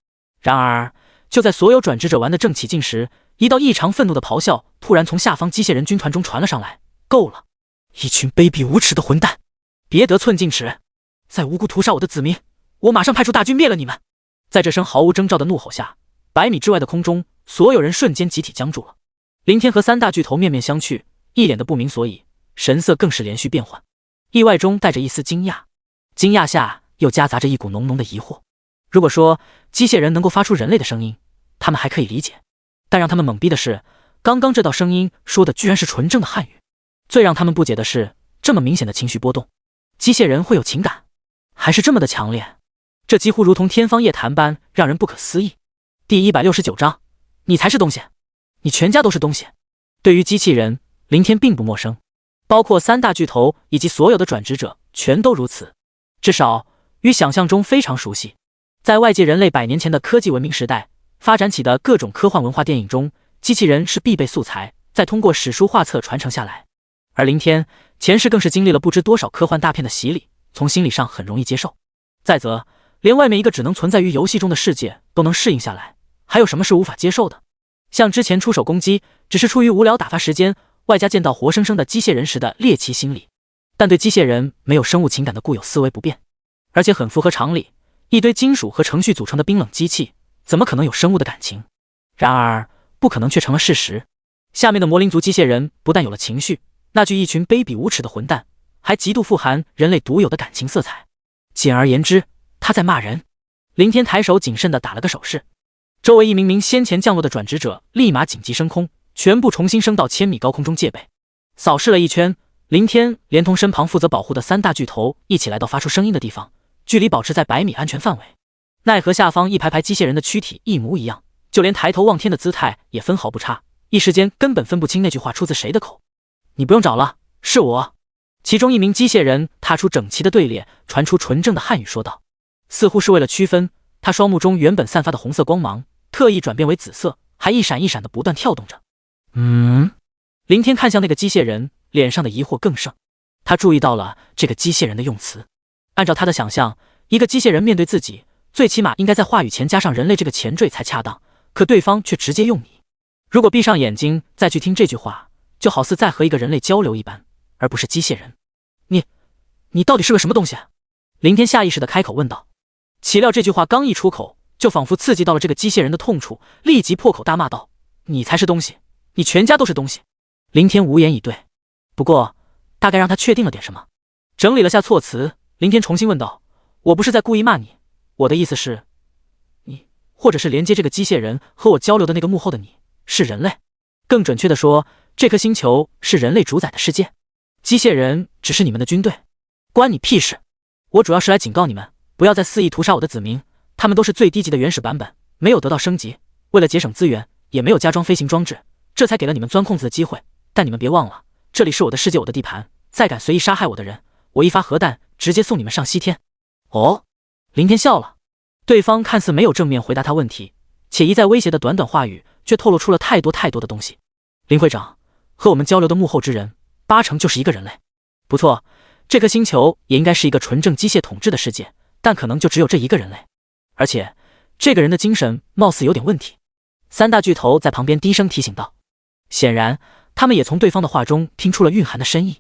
然而就在所有转职者玩得正起劲时，一道异常愤怒的咆哮突然从下方机械人军团中传了上来。够了，一群卑鄙无耻的混蛋，别得寸进尺，再无辜屠杀我的子民，我马上派出大军灭了你们。在这声毫无征兆的怒吼下，100米之外的空中，所有人瞬间集体僵住了。林天和3大巨头面面相觑，一脸的不明所以，神色更是连续变换，意外中带着一丝惊讶，惊讶下又夹杂着一股浓浓的疑惑。如果说机械人能够发出人类的声音，他们还可以理解，但让他们懵逼的是，刚刚这道声音说的居然是纯正的汉语。最让他们不解的是，这么明显的情绪波动，机械人会有情感，还是这么的强烈？这几乎如同天方夜谭般让人不可思议。第169章，你才是东西，你全家都是东西。对于机器人，林天并不陌生，包括3大巨头以及所有的转职者全都如此，至少与想象中非常熟悉。在外界人类100年前的科技文明时代发展起的各种科幻文化电影中，机器人是必备素材，再通过史书画册传承下来。而林天前世更是经历了不知多少科幻大片的洗礼，从心理上很容易接受。再则连外面一个只能存在于游戏中的世界都能适应下来，还有什么是无法接受的？像之前出手攻击只是出于无聊打发时间，外加见到活生生的机械人时的猎奇心理，但对机械人没有生物情感的固有思维不变，而且很符合常理，一堆金属和程序组成的冰冷机器怎么可能有生物的感情？然而不可能却成了事实。下面的魔灵族机械人不但有了情绪，那句一群卑鄙无耻的混蛋还极度富含人类独有的感情色彩。简而言之，他在骂人。林天抬手谨慎地打了个手势，周围一名名先前降落的转职者立马紧急升空，全部重新升到1000米高空中戒备。扫视了一圈，林天连同身旁负责保护的3大巨头一起来到发出声音的地方，距离保持在100米安全范围。奈何下方一排排机械人的躯体一模一样，就连抬头望天的姿态也分毫不差，一时间根本分不清那句话出自谁的口。你不用找了，是我。其中一名机械人踏出整齐的队列，传出纯正的汉语说道，似乎是为了区分，他双目中原本散发的红色光芒特意转变为紫色，还一闪一闪的不断跳动着。林天看向那个机械人，脸上的疑惑更盛。他注意到了这个机械人的用词，按照他的想象，一个机械人面对自己，最起码应该在话语前加上人类这个前缀才恰当，可对方却直接用你。如果闭上眼睛再去听这句话，就好似在和一个人类交流一般，而不是机械人。你到底是个什么东西？林天下意识地开口问道。岂料这句话刚一出口，就仿佛刺激到了这个机械人的痛处，立即破口大骂道，你才是东西，你全家都是东西。林天无言以对，不过大概让他确定了点什么。整理了下措辞，林天重新问道，我不是在故意骂你，我的意思是，你或者是连接这个机械人和我交流的那个幕后的你，是人类。更准确的说，这颗星球是人类主宰的世界，机械人只是你们的军队，关你屁事。我主要是来警告你们，不要再肆意屠杀我的子民，他们都是最低级的原始版本，没有得到升级，为了节省资源，也没有加装飞行装置，这才给了你们钻空子的机会。但你们别忘了，这里是我的世界，我的地盘，再敢随意杀害我的人，我一发核弹直接送你们上西天。哦，林天笑了。对方看似没有正面回答他问题，且一再威胁的短短话语却透露出了太多的东西。林会长，和我们交流的幕后之人八成就是一个人类。不错，这颗星球也应该是一个纯正机械统治的世界，但可能就只有这一个人类，而且这个人的精神貌似有点问题。三大巨头在旁边低声提醒道，显然他们也从对方的话中听出了蕴含的深意。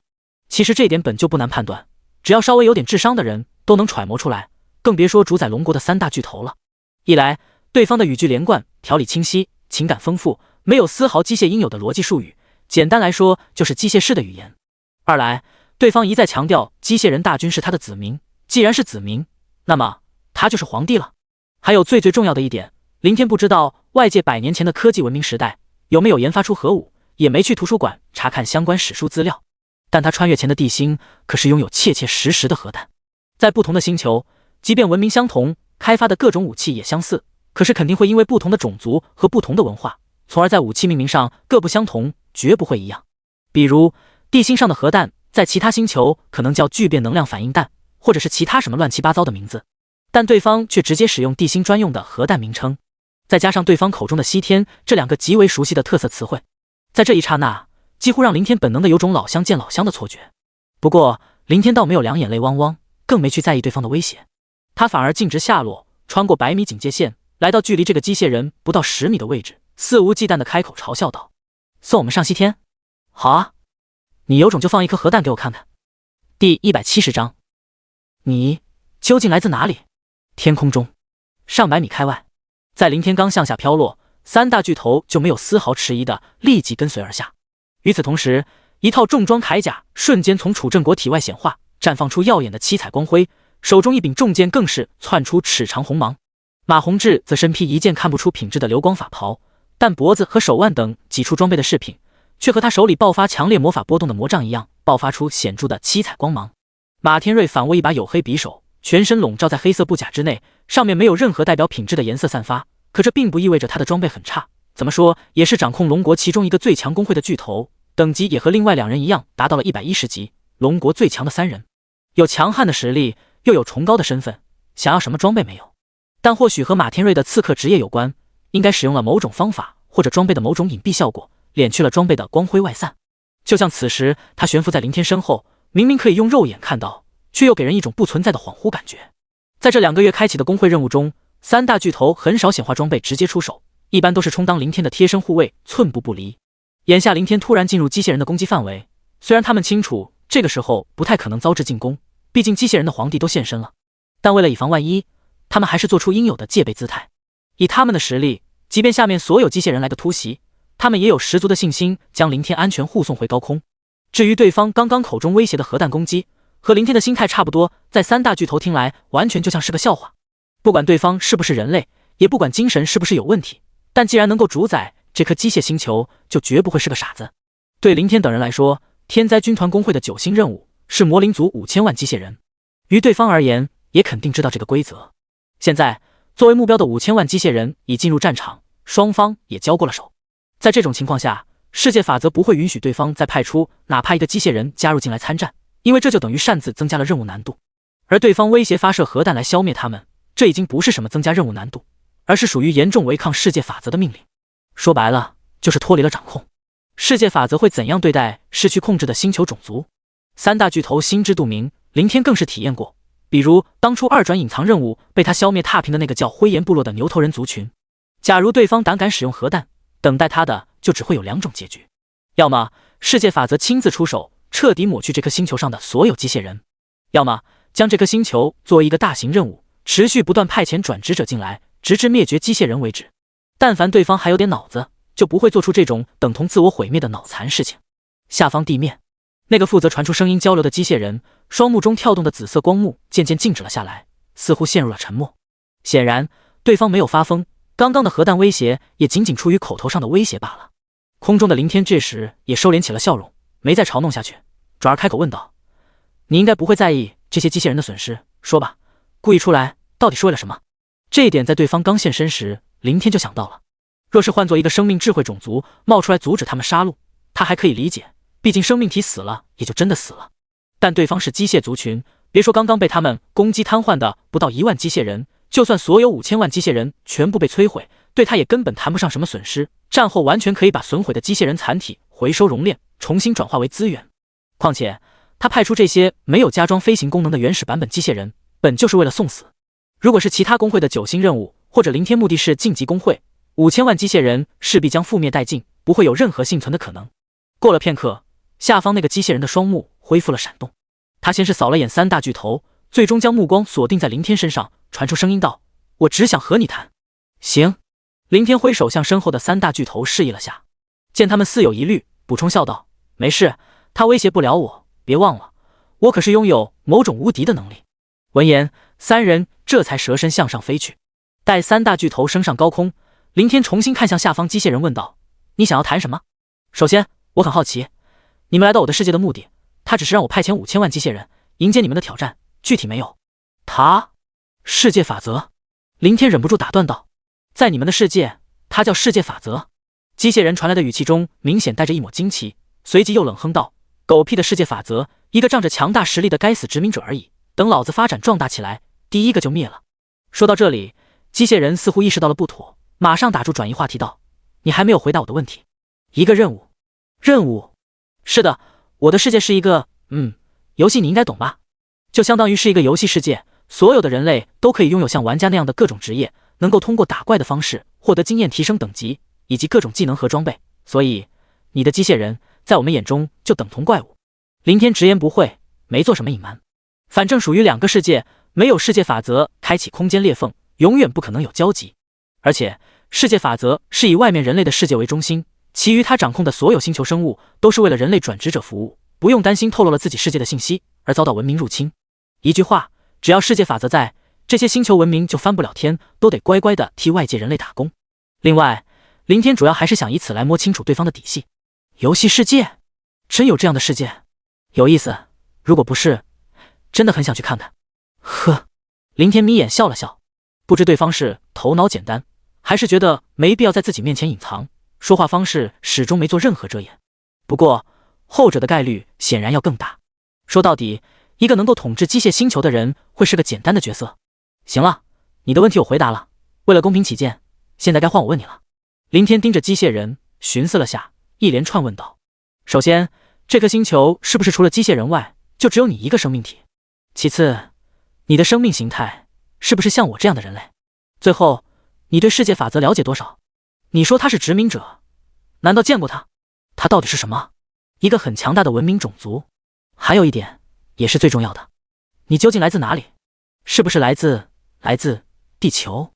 其实这一点本就不难判断，只要稍微有点智商的人都能揣摩出来，更别说主宰龙国的三大巨头了。一来，对方的语句连贯，条理清晰，情感丰富，没有丝毫机械应有的逻辑术语，简单来说就是机械式的语言。二来，对方一再强调机械人大军是他的子民，既然是子民，那么他就是皇帝了。还有最重要的一点，林天不知道外界100年前的科技文明时代有没有研发出核武，也没去图书馆查看相关史书资料，但他穿越前的地星可是拥有切实的核弹。在不同的星球，即便文明相同，开发的各种武器也相似，可是肯定会因为不同的种族和不同的文化，从而在武器命名上各不相同，绝不会一样。比如地星上的核弹在其他星球可能叫聚变能量反应弹，或者是其他什么乱七八糟的名字，但对方却直接使用地星专用的核弹名称，再加上对方口中的西天这两个极为熟悉的特色词汇，在这一刹那几乎让林天本能的有种老乡见老乡的错觉。不过林天倒没有两眼泪汪汪，更没去在意对方的威胁，他反而径直下落，穿过100米警戒线，来到距离这个机械人不到10米的位置，肆无忌惮的开口嘲笑道，送我们上西天？好啊，你有种就放一颗核弹给我看看。第170章，你究竟来自哪里？天空中上100米开外，在林天刚向下飘落，三大巨头就没有丝毫迟疑的立即跟随而下。与此同时，一套重装铠甲瞬间从楚正国体外显化，绽放出耀眼的七彩光辉，手中一柄重剑更是窜出尺长红芒。马宏志则身披一件看不出品质的流光法袍，但脖子和手腕等几处装备的饰品却和他手里爆发强烈魔法波动的魔杖一样，爆发出显著的七彩光芒。马天瑞反握一把黝黑匕首，全身笼罩在黑色布甲之内，上面没有任何代表品质的颜色散发，可这并不意味着他的装备很差，怎么说也是掌控龙国其中一个最强公会的巨头，等级也和另外2人一样达到了110级，龙国最强的3人，有强悍的实力，又有崇高的身份，想要什么装备没有？但或许和马天瑞的刺客职业有关，应该使用了某种方法或者装备的某种隐蔽效果，敛去了装备的光辉外散。就像此时他悬浮在林天身后，明明可以用肉眼看到，却又给人一种不存在的恍惚感觉。在这2个月开启的工会任务中，三大巨头很少显化装备直接出手，一般都是充当林天的贴身护卫，寸步不离。眼下林天突然进入机械人的攻击范围，虽然他们清楚这个时候不太可能遭致进攻，毕竟机械人的皇帝都现身了，但为了以防万一，他们还是做出应有的戒备姿态。以他们的实力，即便下面所有机械人来个突袭，他们也有十足的信心将林天安全护送回高空。至于对方刚刚口中威胁的核弹攻击，和林天的心态差不多，在三大巨头听来完全就像是个笑话。不管对方是不是人类，也不管精神是不是有问题，但既然能够主宰这颗机械星球，就绝不会是个傻子。对林天等人来说，天灾军团工会的9星任务是魔灵族5000万机械人，于对方而言也肯定知道这个规则。现在作为目标的5000万机械人已进入战场，双方也交过了手。在这种情况下，世界法则不会允许对方再派出哪怕一个机械人加入进来参战，因为这就等于擅自增加了任务难度。而对方威胁发射核弹来消灭他们，这已经不是什么增加任务难度，而是属于严重违抗世界法则的命令。说白了，就是脱离了掌控。世界法则会怎样对待失去控制的星球种族？三大巨头心知肚明，林天更是体验过。比如当初2转隐藏任务被他消灭踏平的那个叫灰岩部落的牛头人族群，假如对方胆敢使用核弹，等待他的就只会有2种结局：要么世界法则亲自出手，彻底抹去这颗星球上的所有机械人；要么将这颗星球作为一个大型任务，持续不断派遣转职者进来，直至灭绝机械人为止。但凡对方还有点脑子，就不会做出这种等同自我毁灭的脑残事情。下方地面，那个负责传出声音交流的机械人，双目中跳动的紫色光幕渐渐静止了下来，似乎陷入了沉默。显然对方没有发疯，刚刚的核弹威胁也仅仅出于口头上的威胁罢了。空中的林天这时也收敛起了笑容，没再嘲弄下去，转而开口问道：“你应该不会在意这些机械人的损失，说吧，故意出来到底是为了什么？”这一点在对方刚现身时，林天就想到了。若是换做一个生命智慧种族冒出来阻止他们杀戮，他还可以理解，毕竟生命体死了也就真的死了。但对方是机械族群，别说刚刚被他们攻击瘫痪的不到1万机械人，就算所有5000万机械人全部被摧毁，对他也根本谈不上什么损失。战后完全可以把损毁的机械人残体回收熔炼，重新转化为资源。况且他派出这些没有加装飞行功能的原始版本机械人，本就是为了送死。如果是其他工会的9星任务，或者林天目的是晋级工会，5000万机械人势必将覆灭殆尽，不会有任何幸存的可能。过了片刻，下方那个机械人的双目恢复了闪动，他先是扫了眼3大巨头，最终将目光锁定在林天身上，传出声音道：“我只想和你谈。”行。林天挥手向身后的3大巨头示意了下，见他们似有疑虑，补充笑道：“没事，他威胁不了我，别忘了，我可是拥有某种无敌的能力。”闻言，3人这才蛇身向上飞去。待3大巨头升上高空，林天重新看向下方机械人问道：“你想要谈什么？首先，我很好奇，你们来到我的世界的目的，他只是让我派遣5000万机械人迎接你们的挑战，具体没有。”他世界法则？林天忍不住打断道：“在你们的世界，它叫世界法则。”机械人传来的语气中明显带着一抹惊奇，随即又冷哼道：“狗屁的世界法则，一个仗着强大实力的该死殖民者而已，等老子发展壮大起来，第一个就灭了。”说到这里，机械人似乎意识到了不妥，马上打住转移话题道：“你还没有回答我的问题。一个任务？任务？是的，我的世界是一个……游戏你应该懂吧？就相当于是一个游戏世界，所有的人类都可以拥有像玩家那样的各种职业，能够通过打怪的方式获得经验提升等级，以及各种技能和装备。所以，你的机械人在我们眼中就等同怪物。”林天直言不讳，没做什么隐瞒。反正属于2个世界，没有世界法则开启空间裂缝，永远不可能有交集。而且，世界法则是以外面人类的世界为中心，其余他掌控的所有星球生物都是为了人类转职者服务，不用担心透露了自己世界的信息而遭到文明入侵。一句话，只要世界法则在，这些星球文明就翻不了天，都得乖乖的替外界人类打工。另外，林天主要还是想以此来摸清楚对方的底细。游戏世界？真有这样的世界？有意思，如果不是，真的很想去看看。呵，林天眯眼笑了笑，不知对方是头脑简单，还是觉得没必要在自己面前隐藏，说话方式始终没做任何遮掩。不过，后者的概率显然要更大。说到底，一个能够统治机械星球的人会是个简单的角色。行了，你的问题我回答了，为了公平起见，现在该换我问你了。林天盯着机械人寻思了下，一连串问道：“首先，这颗星球是不是除了机械人外，就只有你一个生命体？其次，你的生命形态是不是像我这样的人类？最后，你对世界法则了解多少？你说他是殖民者，难道见过他？他到底是什么？一个很强大的文明种族。还有一点，也是最重要的，你究竟来自哪里？是不是来自地球？”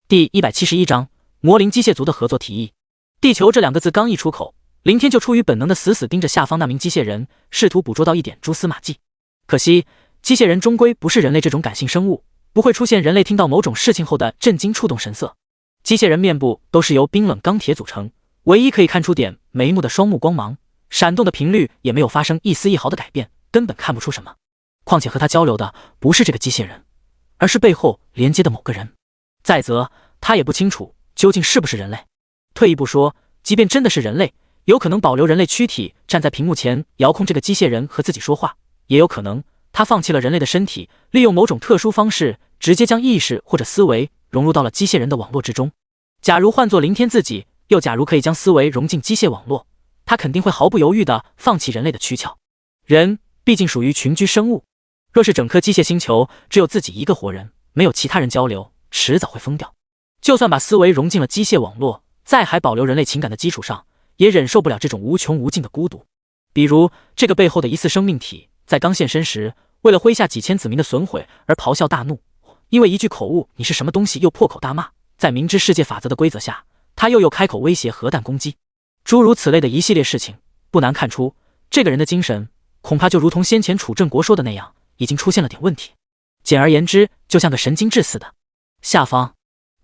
第171章魔灵机械族的合作提议。地球这2个字刚一出口，林天就出于本能的死死盯着下方那名机械人，试图捕捉到一点蛛丝马迹。可惜，机械人终归不是人类这种感性生物，不会出现人类听到某种事情后的震惊触动神色。机械人面部都是由冰冷钢铁组成，唯一可以看出点眉目的双目光芒，闪动的频率也没有发生一丝一毫的改变，根本看不出什么。况且和他交流的不是这个机械人，而是背后连接的某个人。再则，他也不清楚究竟是不是人类。退一步说，即便真的是人类，有可能保留人类躯体站在屏幕前遥控这个机械人和自己说话，也有可能他放弃了人类的身体，利用某种特殊方式直接将意识或者思维融入到了机械人的网络之中。假如换作林天自己，又假如可以将思维融进机械网络，他肯定会毫不犹豫地放弃人类的躯壳。人毕竟属于群居生物，若是整颗机械星球只有自己一个活人，没有其他人交流，迟早会疯掉。就算把思维融进了机械网络，在还保留人类情感的基础上，也忍受不了这种无穷无尽的孤独。比如这个背后的疑似生命体，在刚现身时，为了麾下几千子民的损毁而咆哮大怒，因为一句口误你是什么东西又破口大骂，在明知世界法则的规则下，他又开口威胁核弹攻击。诸如此类的一系列事情，不难看出这个人的精神恐怕就如同先前楚正国说的那样，已经出现了点问题。简而言之，就像个神经质似的。下方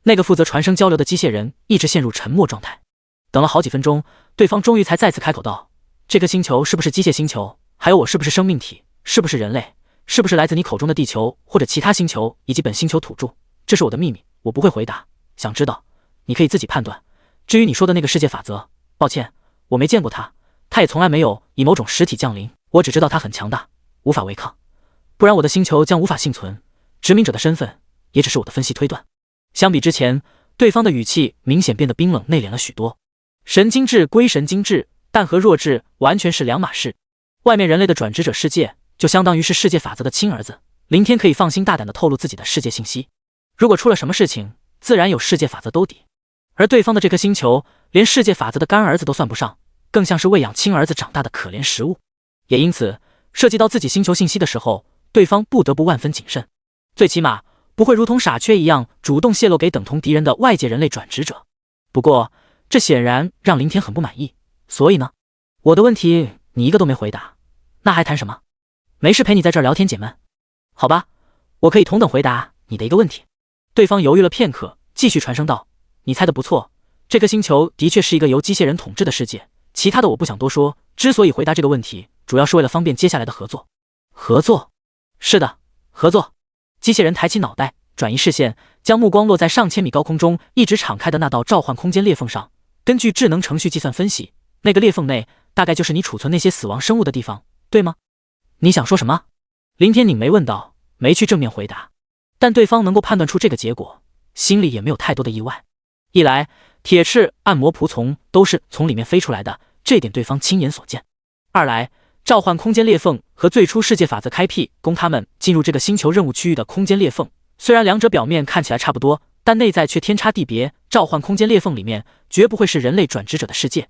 那个负责传声交流的机械人一直陷入沉默状态。等了好几分钟，对方终于才再次开口道：“这颗星球是不是机械星球？还有我是不是生命体？是不是人类？是不是来自你口中的地球或者其他星球以及本星球土著？这是我的秘密，我不会回答。想知道，你可以自己判断。至于你说的那个世界法则，抱歉，我没见过它，它也从来没有以某种实体降临。我只知道它很强大，无法违抗，不然我的星球将无法幸存。殖民者的身份也只是我的分析推断。”相比之前，对方的语气明显变得冰冷内敛了许多。神经质归神经质，但和弱智完全是两码事。外面人类的转职者世界就相当于是世界法则的亲儿子，林天可以放心大胆地透露自己的世界信息。如果出了什么事情，自然有世界法则兜底。而对方的这颗星球连世界法则的干儿子都算不上，更像是喂养亲儿子长大的可怜食物。也因此，涉及到自己星球信息的时候，对方不得不万分谨慎，最起码不会如同傻缺一样主动泄露给等同敌人的外界人类转职者。不过这显然让林天很不满意，所以呢，我的问题你一个都没回答，那还谈什么？没事陪你在这儿聊天解闷。好吧，我可以同等回答你的一个问题。对方犹豫了片刻，继续传声道：“你猜得不错，这颗星球的确是一个由机械人统治的世界，其他的我不想多说。之所以回答这个问题，主要是为了方便接下来的合作。”合作？是的，合作。机械人抬起脑袋，转移视线，将目光落在上千米高空中一直敞开的那道召唤空间裂缝上。根据智能程序计算分析，那个裂缝内大概就是你储存那些死亡生物的地方，对吗？你想说什么？林天拧眉问道，没去正面回答。但对方能够判断出这个结果，心里也没有太多的意外。一来，铁翅、暗魔仆从都是从里面飞出来的，这点对方亲眼所见；二来，召唤空间裂缝和最初世界法则开辟供他们进入这个星球任务区域的空间裂缝，虽然两者表面看起来差不多，但内在却天差地别。召唤空间裂缝里面绝不会是人类转职者的世界，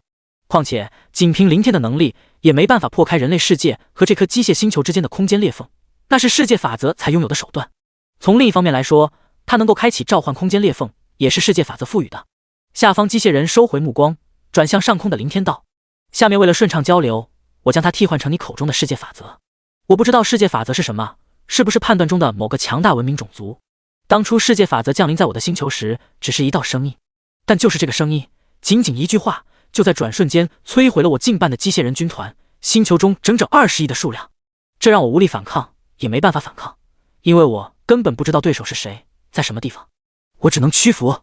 况且仅凭林天的能力也没办法破开人类世界和这颗机械星球之间的空间裂缝，那是世界法则才拥有的手段。从另一方面来说，他能够开启召唤空间裂缝，也是世界法则赋予的。下方机械人收回目光，转向上空的林天道：“下面为了顺畅交流，我将它替换成你口中的世界法则。我不知道世界法则是什么，是不是判断中的某个强大文明种族？当初世界法则降临在我的星球时，只是一道声音，但就是这个声音，仅仅一句话，就在转瞬间摧毁了我近半的机械人军团，星球中整整20亿的数量。这让我无力反抗，也没办法反抗，因为我根本不知道对手是谁，在什么地方，我只能屈服。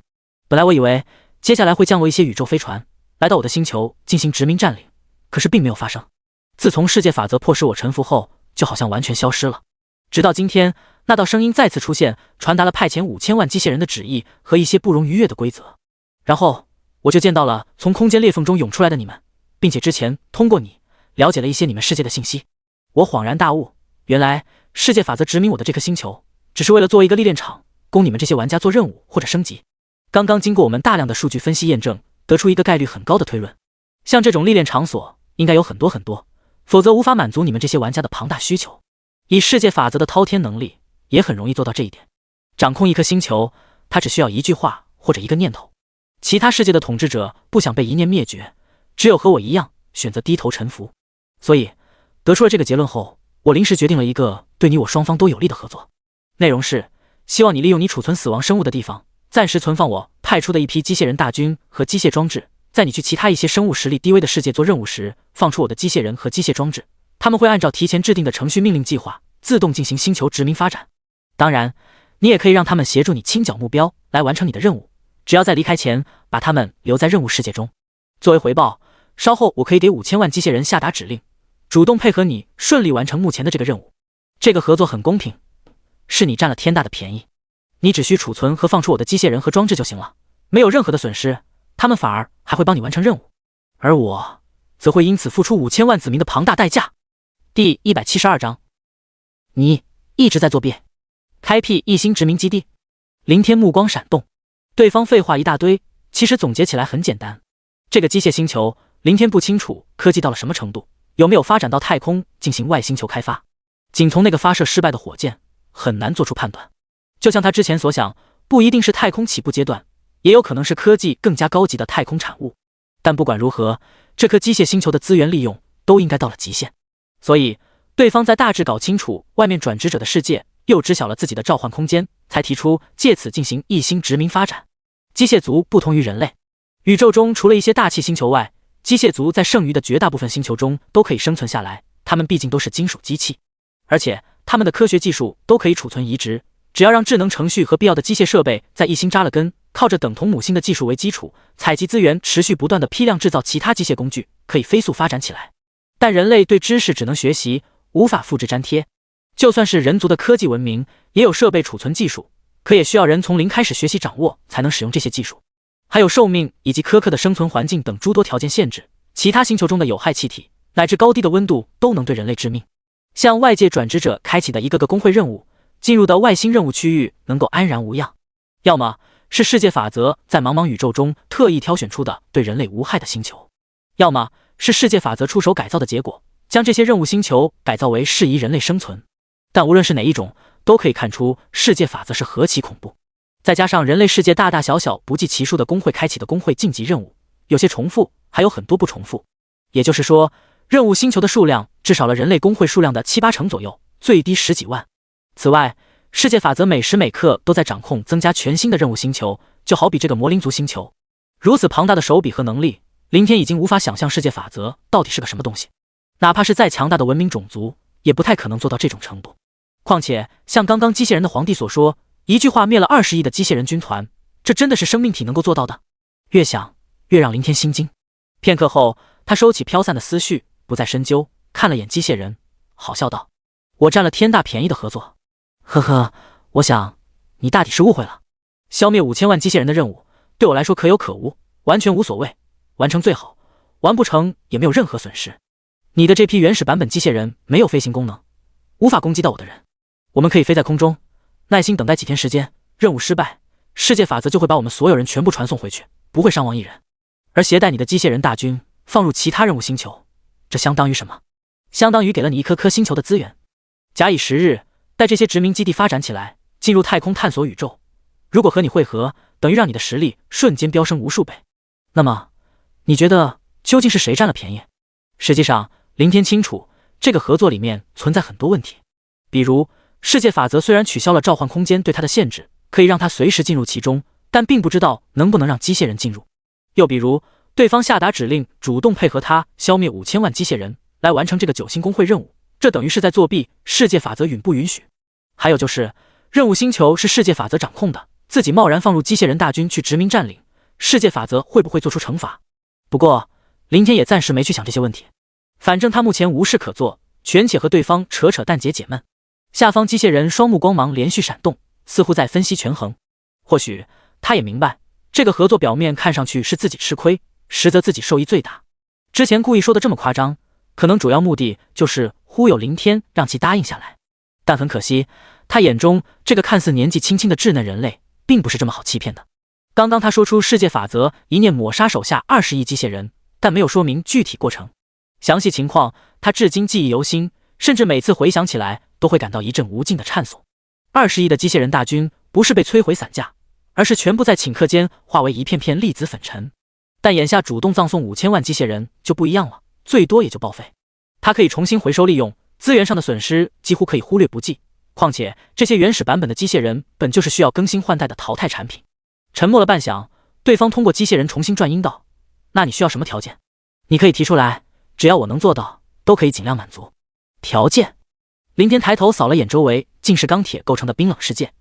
本来我以为接下来会降落一些宇宙飞船，来到我的星球进行殖民占领，可是并没有发生。自从世界法则迫使我臣服后，就好像完全消失了。直到今天，那道声音再次出现，传达了派遣5000万机械人的旨意和一些不容逾越的规则。然后我就见到了从空间裂缝中涌出来的你们，并且之前通过你了解了一些你们世界的信息。我恍然大悟，原来世界法则殖民我的这颗星球，只是为了做一个历练场，供你们这些玩家做任务或者升级。刚刚经过我们大量的数据分析验证，得出一个概率很高的推论，像这种历练场所应该有很多很多，否则无法满足你们这些玩家的庞大需求。以世界法则的滔天能力，也很容易做到这一点。掌控一颗星球，它只需要一句话或者一个念头。其他世界的统治者不想被一念灭绝，只有和我一样选择低头臣服。所以得出了这个结论后，我临时决定了一个对你我双方都有利的合作。内容是希望你利用你储存死亡生物的地方，暂时存放我派出的一批机械人大军和机械装置，在你去其他一些生物实力低微的世界做任务时，放出我的机械人和机械装置，他们会按照提前制定的程序命令计划自动进行星球殖民发展。当然，你也可以让他们协助你清剿目标来完成你的任务，只要在离开前把他们留在任务世界中。作为回报，稍后我可以给5000万机械人下达指令，主动配合你顺利完成目前的这个任务。这个合作很公平，是你占了天大的便宜。你只需储存和放出我的机械人和装置就行了，没有任何的损失，他们反而还会帮你完成任务，而我则会因此付出5000万子民的庞大代价。第172章，你一直在作弊。开辟一星殖民基地。林天目光闪动，对方废话一大堆，其实总结起来很简单。这个机械星球，林天不清楚科技到了什么程度，有没有发展到太空进行外星球开发，仅从那个发射失败的火箭很难做出判断。就像他之前所想，不一定是太空起步阶段，也有可能是科技更加高级的太空产物。但不管如何，这颗机械星球的资源利用都应该到了极限。所以对方在大致搞清楚外面转职者的世界，又知晓了自己的召唤空间，才提出借此进行一星殖民发展。机械族不同于人类，宇宙中除了一些大气星球外，机械族在剩余的绝大部分星球中都可以生存下来。他们毕竟都是金属机器，而且他们的科学技术都可以储存移植。只要让智能程序和必要的机械设备在一星扎了根，靠着等同母星的技术为基础，采集资源，持续不断的批量制造其他机械工具，可以飞速发展起来。但人类对知识只能学习，无法复制粘贴。就算是人族的科技文明，也有设备储存技术，可也需要人从零开始学习掌握，才能使用这些技术。还有寿命以及苛刻的生存环境等诸多条件限制，其他星球中的有害气体乃至高低的温度都能对人类致命。向外界转职者开启的一个个工会任务，进入的外星任务区域能够安然无恙，要么是世界法则在茫茫宇宙中特意挑选出的对人类无害的星球，要么是世界法则出手改造的结果，将这些任务星球改造为适宜人类生存。但无论是哪一种，都可以看出世界法则是何其恐怖。再加上人类世界大大小小不计其数的工会开启的工会晋级任务，有些重复，还有很多不重复。也就是说，任务星球的数量至少了人类工会数量的7、8成左右，最低10几万。此外，世界法则每时每刻都在掌控增加全新的任务星球，就好比这个魔灵族星球。如此庞大的手笔和能力，林天已经无法想象世界法则到底是个什么东西。哪怕是再强大的文明种族，也不太可能做到这种程度。况且，像刚刚机械人的皇帝所说，一句话灭了20亿的机械人军团，这真的是生命体能够做到的？越想越让林天心惊。片刻后，他收起飘散的思绪，不再深究，看了眼机械人，好笑道：“我占了天大便宜的合作。呵呵，我想你大抵是误会了。消灭5000万机械人的任务，对我来说可有可无，完全无所谓。完成最好，完不成也没有任何损失。你的这批原始版本机械人没有飞行功能，无法攻击到我的人。我们可以飞在空中，耐心等待几天时间。任务失败，世界法则就会把我们所有人全部传送回去，不会伤亡一人。而携带你的机械人大军放入其他任务星球，这相当于什么？相当于给了你一颗颗星球的资源。假以时日，待这些殖民基地发展起来，进入太空探索宇宙，如果和你会合，等于让你的实力瞬间飙升无数倍。那么，你觉得究竟是谁占了便宜？实际上，林天清楚，这个合作里面存在很多问题。比如，世界法则虽然取消了召唤空间对他的限制，可以让他随时进入其中，但并不知道能不能让机械人进入。又比如，对方下达指令，主动配合他消灭5000万机械人，来完成这个9星工会任务，这等于是在作弊，世界法则允不允许？还有就是，任务星球是世界法则掌控的，自己贸然放入机械人大军去殖民占领，世界法则会不会做出惩罚？不过，林天也暂时没去想这些问题，反正他目前无事可做，权且和对方扯扯淡解闷。下方机械人双目光芒连续闪动，似乎在分析权衡。或许他也明白，这个合作表面看上去是自己吃亏，实则自己受益最大。之前故意说的这么夸张，可能主要目的就是忽悠林天，让其答应下来。但很可惜，他眼中这个看似年纪轻轻的稚嫩人类，并不是这么好欺骗的。刚刚他说出世界法则一念抹杀手下20亿机械人，但没有说明具体过程。详细情况他至今记忆犹新，甚至每次回想起来都会感到一阵无尽的颤悚。20亿的机械人大军不是被摧毁散架，而是全部在顷刻间化为一片片粒子粉尘。但眼下主动葬送5000万机械人就不一样了，最多也就报废。他可以重新回收利用，资源上的损失几乎可以忽略不计。况且这些原始版本的机械人本就是需要更新换代的淘汰产品。沉默了半晌，对方通过机械人重新转音道：“那你需要什么条件？你可以提出来，只要我能做到，都可以尽量满足。”条件？林天抬头扫了眼周围，尽是钢铁构成的冰冷世界。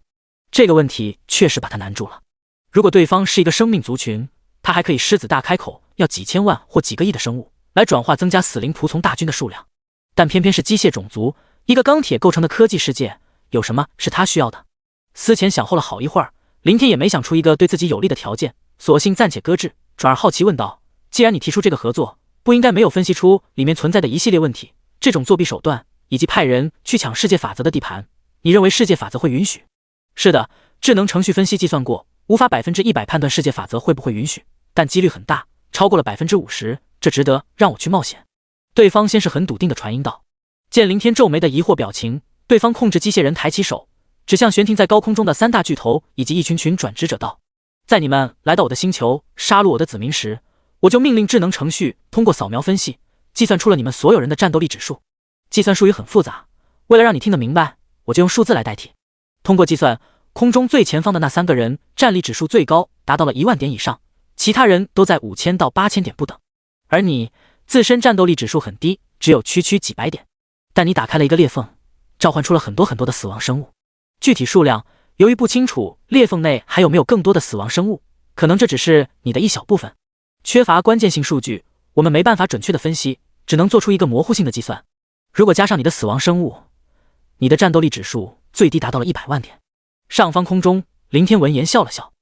这个问题确实把他难住了。如果对方是一个生命族群，他还可以狮子大开口，要几千万或几个亿的生物来转化增加死灵仆从大军的数量。但偏偏是机械种族，一个钢铁构成的科技世界，有什么是他需要的？思前想后了好一会儿，林天也没想出一个对自己有利的条件，索性暂且搁置，转而好奇问道：“既然你提出这个合作，不应该没有分析出里面存在的一系列问题，这种作弊手段以及派人去抢世界法则的地盘，你认为世界法则会允许？”“是的，智能程序分析计算过，无法100%判断世界法则会不会允许，但几率很大，超过了50%，这值得让我去冒险。”对方先是很笃定的传音道。见林天皱眉的疑惑表情，对方控制机械人抬起手，指向悬停在高空中的3大巨头以及一群群转职者道：“在你们来到我的星球杀戮我的子民时，我就命令智能程序通过扫描分析，计算出了你们所有人的战斗力指数。计算术语很复杂，为了让你听得明白，我就用数字来代替。通过计算，空中最前方的那3个人战力指数最高达到了1万点以上，其他人都在5000到8000点不等。而你自身战斗力指数很低，只有区区几百点，但你打开了一个裂缝，召唤出了很多的死亡生物。具体数量，由于不清楚裂缝内还有没有更多的死亡生物，可能这只是你的一小部分。缺乏关键性数据，我们没办法准确的分析，只能做出一个模糊性的计算。如果加上你的死亡生物，你的战斗力指数最低达到了100万点。上方空中，林天闻言笑了笑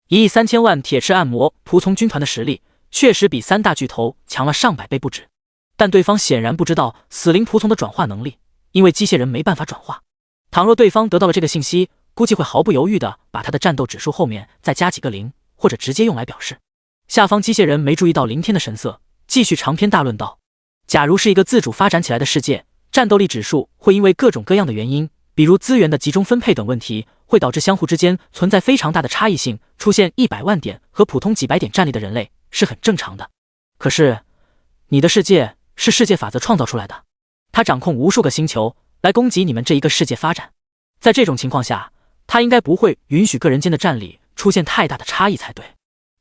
，1亿3000万铁翅暗魔仆从军团的实力确实比3大巨头强了上百倍不止，但对方显然不知道死灵仆从的转化能力，因为机械人没办法转化。倘若对方得到了这个信息，估计会毫不犹豫地把他的战斗指数后面再加几个0，或者直接用来表示。下方机械人没注意到林天的神色，继续长篇大论道：假如是一个自主发展起来的世界，战斗力指数会因为各种各样的原因，比如资源的集中分配等问题，会导致相互之间存在非常大的差异性，出现100万点和普通几百点战力的人类是很正常的。可是你的世界是世界法则创造出来的，它掌控无数个星球来供给你们这一个世界发展，在这种情况下，它应该不会允许个人间的战力出现太大的差异才对，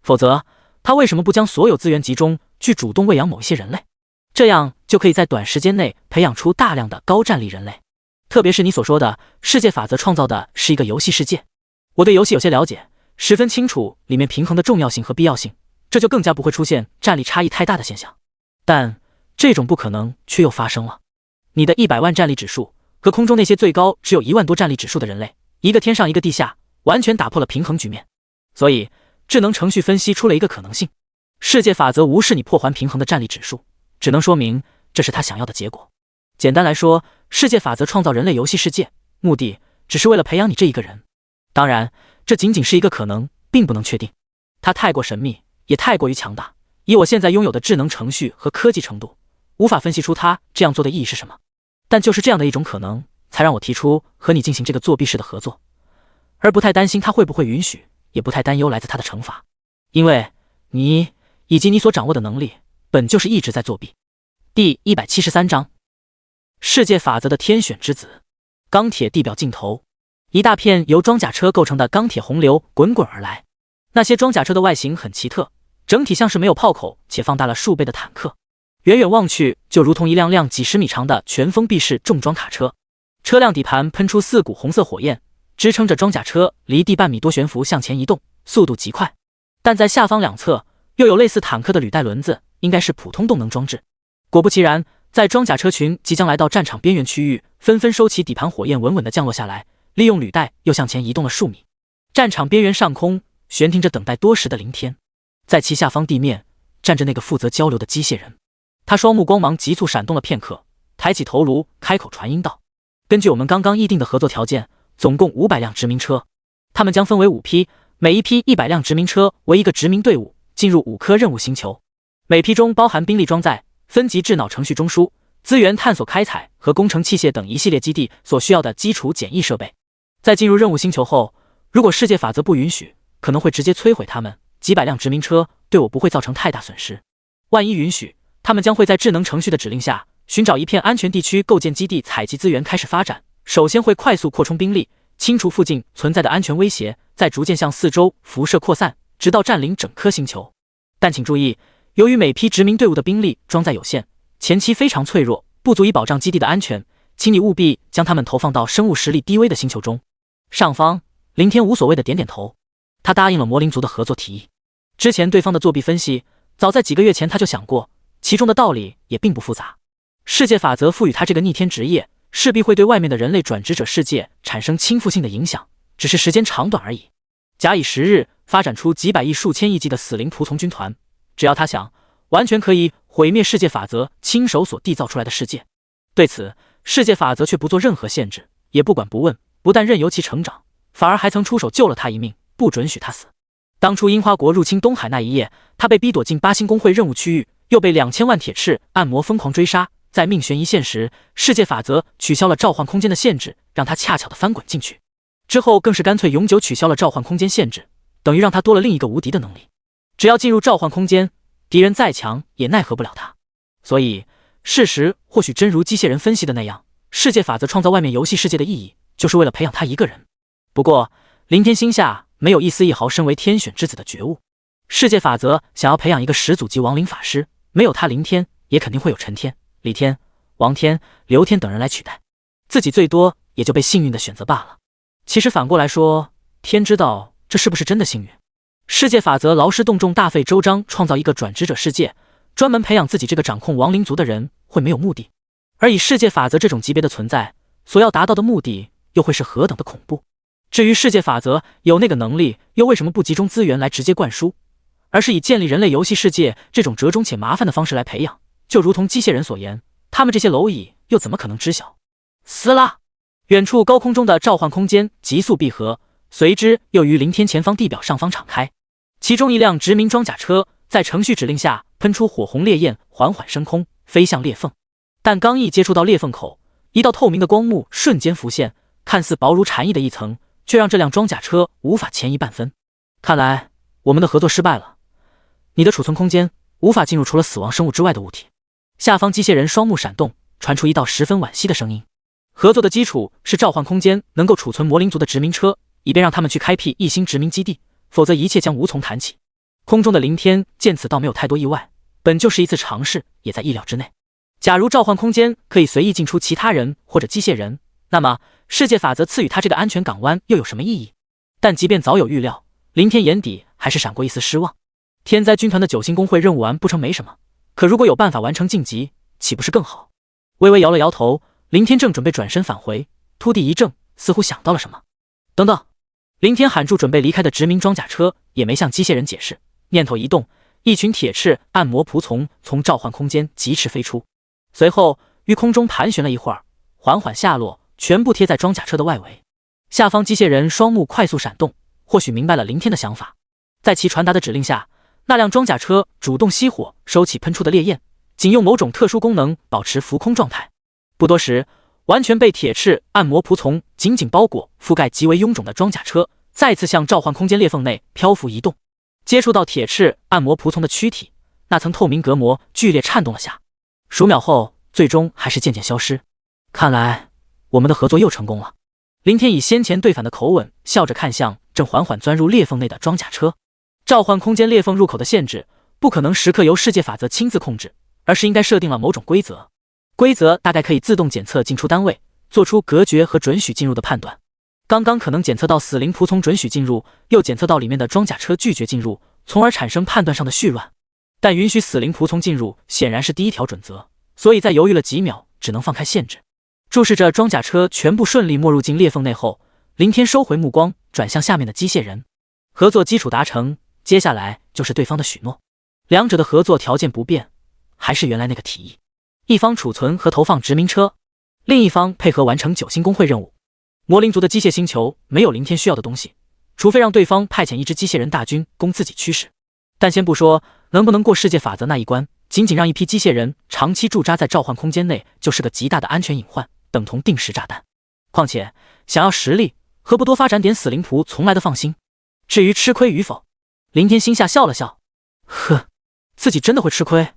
否则他为什么不将所有资源集中去主动喂养某一些人类，这样就可以在短时间内培养出大量的高战力人类。特别是你所说的世界法则创造的是一个游戏世界，我对游戏有些了解，十分清楚里面平衡的重要性和必要性，这就更加不会出现战力差异太大的现象。但这种不可能却又发生了，你的100万战力指数和空中那些最高只有1万多战力指数的人类，一个天上一个地下，完全打破了平衡局面。所以智能程序分析出了一个可能性，世界法则无视你破环平衡的战力指数，只能说明这是他想要的结果。简单来说，世界法则创造人类游戏世界，目的只是为了培养你这一个人。当然，这仅仅是一个可能，并不能确定。它太过神秘，也太过于强大，以我现在拥有的智能程序和科技程度，无法分析出它这样做的意义是什么。但就是这样的一种可能，才让我提出和你进行这个作弊式的合作，而不太担心他会不会允许，也不太担忧来自他的惩罚，因为你以及你所掌握的能力本就是一直在作弊。第173章，世界法则的天选之子。钢铁地表尽头，一大片由装甲车构成的钢铁洪流滚滚而来。那些装甲车的外形很奇特，整体像是没有炮口且放大了数倍的坦克，远远望去就如同一辆辆几十米长的全封闭式重装卡车。车辆底盘喷出4股红色火焰，支撑着装甲车离地半米多悬浮向前移动，速度极快。但在下方两侧又有类似坦克的履带轮子，应该是普通动能装置。果不其然，在装甲车群即将来到战场边缘区域，纷纷收起底盘火焰，稳稳地降落下来，利用履带又向前移动了数米。战场边缘上空悬停着等待多时的林天，在其下方地面站着那个负责交流的机械人。他双目光芒急促闪动了片刻，抬起头颅，开口传音道：根据我们刚刚议定的合作条件，总共500辆殖民车，他们将分为5批，每一批100辆殖民车为一个殖民队伍，进入5颗任务星球。每批中包含兵力装载、分级智脑程序中枢、资源探索开采和工程器械等一系列基地所需要的基础简易设备。在进入任务星球后，如果世界法则不允许，可能会直接摧毁他们。几百辆殖民车对我不会造成太大损失，万一允许，他们将会在智能程序的指令下寻找一片安全地区，构建基地，采集资源，开始发展。首先会快速扩充兵力，清除附近存在的安全威胁，再逐渐向四周辐射扩散，直到占领整颗星球。但请注意，由于每批殖民队伍的兵力装载有限，前期非常脆弱，不足以保障基地的安全，请你务必将他们投放到生物实力低微的星球中。上方，林天无所谓的点点头，他答应了魔灵族的合作提议。之前对方的作弊分析，早在几个月前他就想过，其中的道理也并不复杂。世界法则赋予他这个逆天职业，势必会对外面的人类转职者世界产生倾覆性的影响，只是时间长短而已。假以时日，发展出几百亿、数千亿计的死灵仆从军团，只要他想，完全可以毁灭世界法则亲手所缔造出来的世界。对此，世界法则却不做任何限制，也不管不问，不但任由其成长，反而还曾出手救了他一命，不准许他死。当初樱花国入侵东海那一夜，他被逼躲进8星公会任务区域，又被2000万铁翅暗魔疯狂追杀。在命悬一线时，世界法则取消了召唤空间的限制，让他恰巧的翻滚进去。之后更是干脆永久取消了召唤空间限制，等于让他多了另一个无敌的能力。只要进入召唤空间，敌人再强也奈何不了他。所以，事实或许真如机械人分析的那样，世界法则创造外面游戏世界的意义，就是为了培养他一个人。不过，林天心下没有一丝一毫身为天选之子的觉悟。世界法则想要培养一个始祖级亡灵法师，没有他林天也肯定会有陈天、李天、王天、刘天等人来取代，自己最多也就被幸运的选择罢了。其实反过来说，天知道这是不是真的幸运。世界法则劳师动众，大费周章创造一个转职者世界，专门培养自己这个掌控亡灵族的人，会没有目的。而以世界法则这种级别的存在，所要达到的目的又会是何等的恐怖。至于世界法则有那个能力，又为什么不集中资源来直接灌输，而是以建立人类游戏世界这种折中且麻烦的方式来培养？就如同机械人所言，他们这些蝼蚁又怎么可能知晓？撕拉！远处高空中的召唤空间急速闭合，随之又于林天前方地表上方敞开。其中一辆殖民装甲车在程序指令下喷出火红烈焰，缓缓升空，飞向裂缝。但刚一接触到裂缝口，一道透明的光幕瞬间浮现，看似薄如蝉翼的一层，却让这辆装甲车无法前移半分。看来我们的合作失败了，你的储存空间无法进入除了死亡生物之外的物体。下方机械人双目闪动，传出一道十分惋惜的声音。合作的基础是召唤空间能够储存魔灵族的殖民车，以便让他们去开辟异星殖民基地，否则一切将无从谈起。空中的林天见此倒没有太多意外，本就是一次尝试，也在意料之内。假如召唤空间可以随意进出其他人或者机械人，那么世界法则赐予他这个安全港湾又有什么意义？但即便早有预料，林天眼底还是闪过一丝失望。天灾军团的9星公会任务完不成没什么，可如果有办法完成晋级，岂不是更好？微微摇了摇头，林天正准备转身返回，突地一怔，似乎想到了什么。等等！林天喊住准备离开的殖民装甲车，也没向机械人解释，念头一动，一群铁翅暗魔仆从召唤空间疾驰飞出，随后于空中盘旋了一会儿，缓缓下落，全部贴在装甲车的外围。下方机械人双目快速闪动，或许明白了林天的想法。在其传达的指令下，那辆装甲车主动熄火，收起喷出的烈焰，仅用某种特殊功能保持浮空状态。不多时，完全被铁翅暗魔仆从紧紧包裹、覆盖极为臃肿的装甲车再次向召唤空间裂缝内漂浮移动。接触到铁翅暗魔仆从的躯体，那层透明隔膜剧烈颤动了下，数秒后，最终还是渐渐消失。看来我们的合作又成功了。林天以先前对反的口吻笑着看向正缓缓钻入裂缝内的装甲车。召唤空间裂缝入口的限制不可能时刻由世界法则亲自控制，而是应该设定了某种规则。规则大概可以自动检测进出单位，做出隔绝和准许进入的判断。刚刚可能检测到死灵仆从准许进入，又检测到里面的装甲车拒绝进入，从而产生判断上的絮乱。但允许死灵仆从进入显然是第一条准则，所以在犹豫了几秒，只能放开限制。注视着装甲车全部顺利没入进裂缝内后，林天收回目光，转向下面的机械人。合作基础达成，接下来就是对方的许诺。两者的合作条件不变，还是原来那个提议：一方储存和投放殖民车，另一方配合完成9星公会任务。魔灵族的机械星球没有林天需要的东西，除非让对方派遣一支机械人大军供自己驱使。但先不说能不能过世界法则那一关，仅仅让一批机械人长期驻扎在召唤空间内，就是个极大的安全隐患，等同定时炸弹。况且想要实力，何不多发展点死灵仆从来的放心。至于吃亏与否，林天心下笑了笑，呵，自己真的会吃亏，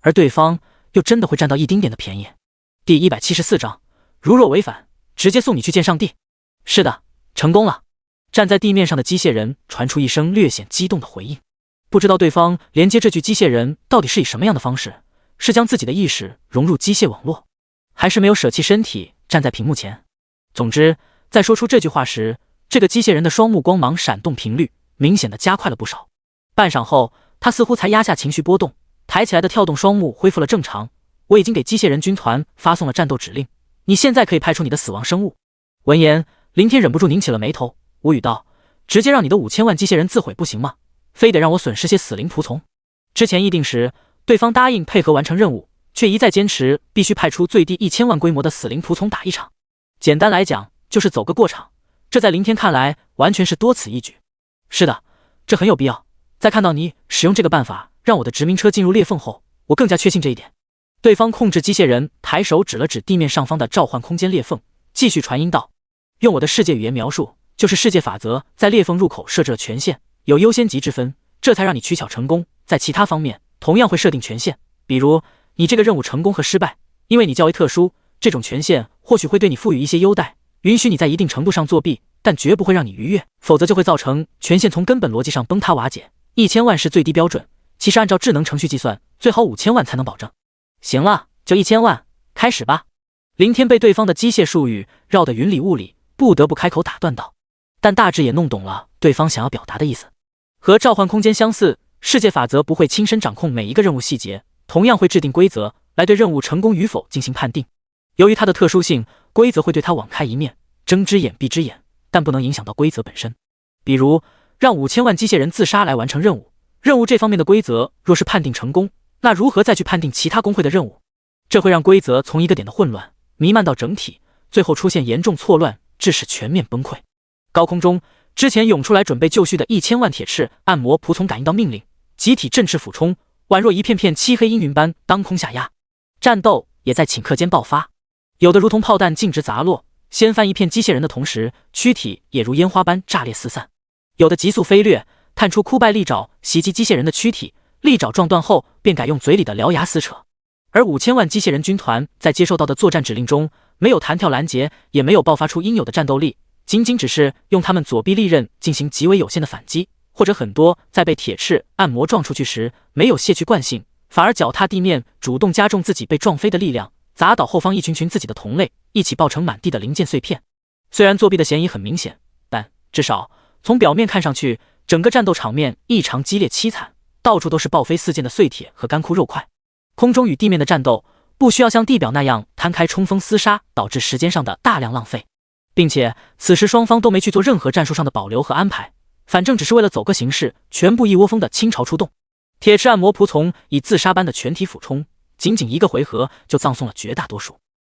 而对方又真的会占到一丁点的便宜。第174章，如若违反，直接送你去见上帝。是的，成功了。站在地面上的机械人传出一声略显激动的回应。不知道对方连接这具机械人到底是以什么样的方式，是将自己的意识融入机械网络，还是没有舍弃身体站在屏幕前。总之，在说出这句话时，这个机械人的双目光芒闪动频率明显的加快了不少。半晌后，他似乎才压下情绪波动，抬起来的跳动双目恢复了正常。我已经给机械人军团发送了战斗指令，你现在可以派出你的死亡生物。闻言，林天忍不住拧起了眉头，无语道：直接让你的5000万机械人自毁不行吗？非得让我损失些死灵仆从？之前议定时，对方答应配合完成任务，却一再坚持必须派出最低1000万规模的死灵仆从打一场。简单来讲，就是走个过场。这在林天看来，完全是多此一举。是的，这很有必要。在看到你使用这个办法让我的殖民车进入裂缝后，我更加确信这一点。对方控制机械人抬手指了指地面上方的召唤空间裂缝，继续传音道：用我的世界语言描述，就是世界法则在裂缝入口设置了权限，有优先级之分，这才让你取巧成功。在其他方面同样会设定权限，比如你这个任务成功和失败，因为你较为特殊，这种权限或许会对你赋予一些优待，允许你在一定程度上作弊，但绝不会让你愉悦，否则就会造成全线从根本逻辑上崩塌瓦解。1000万是最低标准，其实按照智能程序计算，最好5000万才能保证。行了，就1000万，开始吧。林天被对方的机械术语绕得云里雾里，不得不开口打断道，但大致也弄懂了对方想要表达的意思。和召唤空间相似，世界法则不会亲身掌控每一个任务细节，同样会制定规则来对任务成功与否进行判定。由于它的特殊性，规则会对它网开一面，睁只眼闭只眼，但不能影响到规则本身。比如让5000万机械人自杀来完成任务，任务这方面的规则若是判定成功，那如何再去判定其他工会的任务？这会让规则从一个点的混乱弥漫到整体，最后出现严重错乱，致使全面崩溃。高空中，之前涌出来准备就绪的1000万铁翅按摩仆从感应到命令，集体振翅俯冲，宛若一片片漆黑阴云般当空下压。战斗也在顷刻间爆发，有的如同炮弹径直砸落，掀翻一片机械人的同时，躯体也如烟花般炸裂四散；有的急速飞掠，探出枯败利爪袭击机械人的躯体，利爪撞断后便改用嘴里的獠牙撕扯。而5000万机械人军团在接受到的作战指令中，没有弹跳拦截，也没有爆发出应有的战斗力，仅仅只是用他们左臂利刃进行极为有限的反击，或者很多在被铁翅按摩撞出去时没有卸去惯性，反而脚踏地面，主动加重自己被撞飞的力量，砸倒后方一群群自己的同类，一起爆成满地的零件碎片。虽然作弊的嫌疑很明显，但至少从表面看上去，整个战斗场面异常激烈凄惨，到处都是爆飞四溅的碎铁和干枯肉块。空中与地面的战斗不需要像地表那样摊开冲锋厮杀，导致时间上的大量浪费，并且此时双方都没去做任何战术上的保留和安排，反正只是为了走个形式，全部一窝蜂的倾巢出动。铁翅按摩仆从以自杀般的全体俯冲，仅仅一个回合就葬送了绝大多数。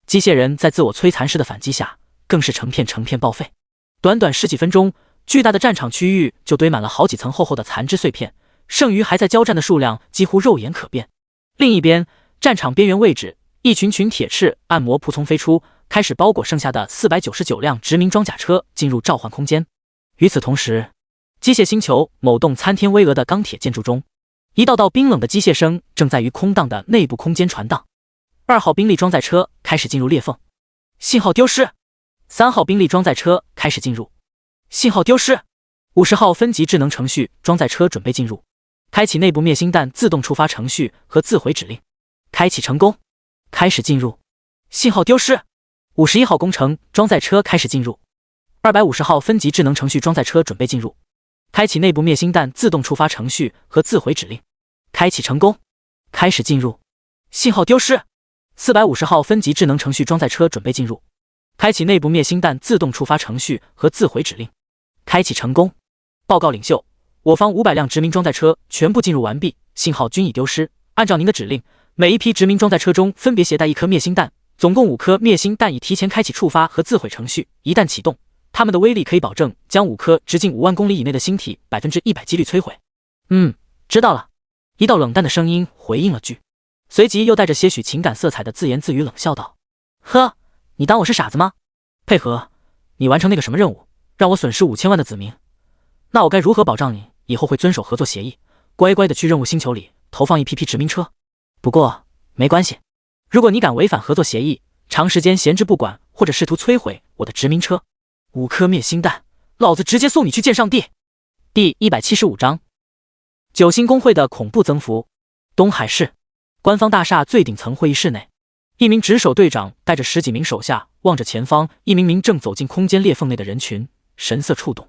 机械人在自我摧残式的反击下，更是成片成片报废。短短十几分钟，巨大的战场区域就堆满了好几层厚厚的残肢碎片，剩余还在交战的数量几乎肉眼可辨。另一边，战场边缘位置，一群群铁翅按摩仆从飞出，开始包裹剩下的499辆殖民装甲车进入召唤空间。与此同时，机械星球某栋参天巍峨的钢铁建筑中，一道道冰冷的机械声正在于空荡的内部空间传荡。2号兵力装载车开始进入裂缝，信号丢失。3号兵力装载车开始进入，信号丢失。50号分级智能程序装载车准备进入，开启内部灭星弹自动触发程序和自毁指令，开启成功，开始进入，信号丢失。51号工程装载车开始进入，250号分级智能程序装载车准备进入，开启内部灭星弹自动触发程序和自毁指令，开启成功，开始进入，信号丢失。450号分级智能程序装载车准备进入，开启内部灭星弹自动触发程序和自毁指令，开启成功。报告领袖，我方500辆殖民装载车全部进入完毕，信号均已丢失。按照您的指令，每一批殖民装载车中分别携带1颗灭星弹，总共5颗灭星弹已提前开启触发和自毁程序，一旦启动，它们的威力可以保证将5颗直径5万公里以内的星体100%几率摧毁。知道了。一道冷淡的声音回应了句，随即又带着些许情感色彩的自言自语冷笑道：呵，你当我是傻子吗？配合你完成那个什么任务，让我损失5000万的子民，那我该如何保障你以后会遵守合作协议，乖乖的去任务星球里投放一批殖民车？不过没关系，如果你敢违反合作协议，长时间闲置不管或者试图摧毁我的殖民车，5颗灭星弹，老子直接送你去见上帝。第175章9星公会的恐怖增幅。东海市官方大厦最顶层会议室内，一名值守队长带着10几名手下望着前方一名名正走进空间裂缝内的人群，神色触动。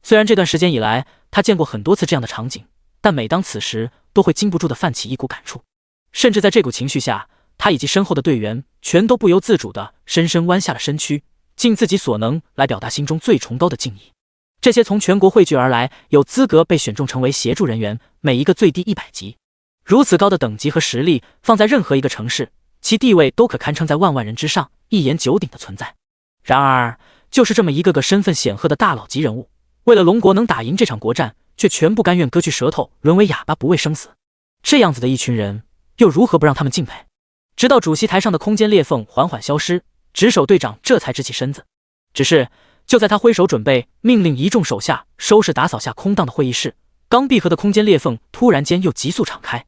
虽然这段时间以来他见过很多次这样的场景，但每当此时都会禁不住地泛起一股感触，甚至在这股情绪下，他以及身后的队员全都不由自主地深深弯下了身躯，尽自己所能来表达心中最崇高的敬意。这些从全国汇聚而来，有资格被选中成为协助人员，每一个最低100级。如此高的等级和实力，放在任何一个城市，其地位都可堪称在万万人之上，一言九鼎的存在。然而，就是这么一个个身份显赫的大佬级人物，为了龙国能打赢这场国战，却全部甘愿割去舌头，沦为哑巴，不畏生死。这样子的一群人，又如何不让他们敬佩？直到主席台上的空间裂缝缓缓消失，值守队长这才直起身子。只是就在他挥手准备命令一众手下收拾打扫下空荡的会议室，刚闭合的空间裂缝突然间又急速敞开。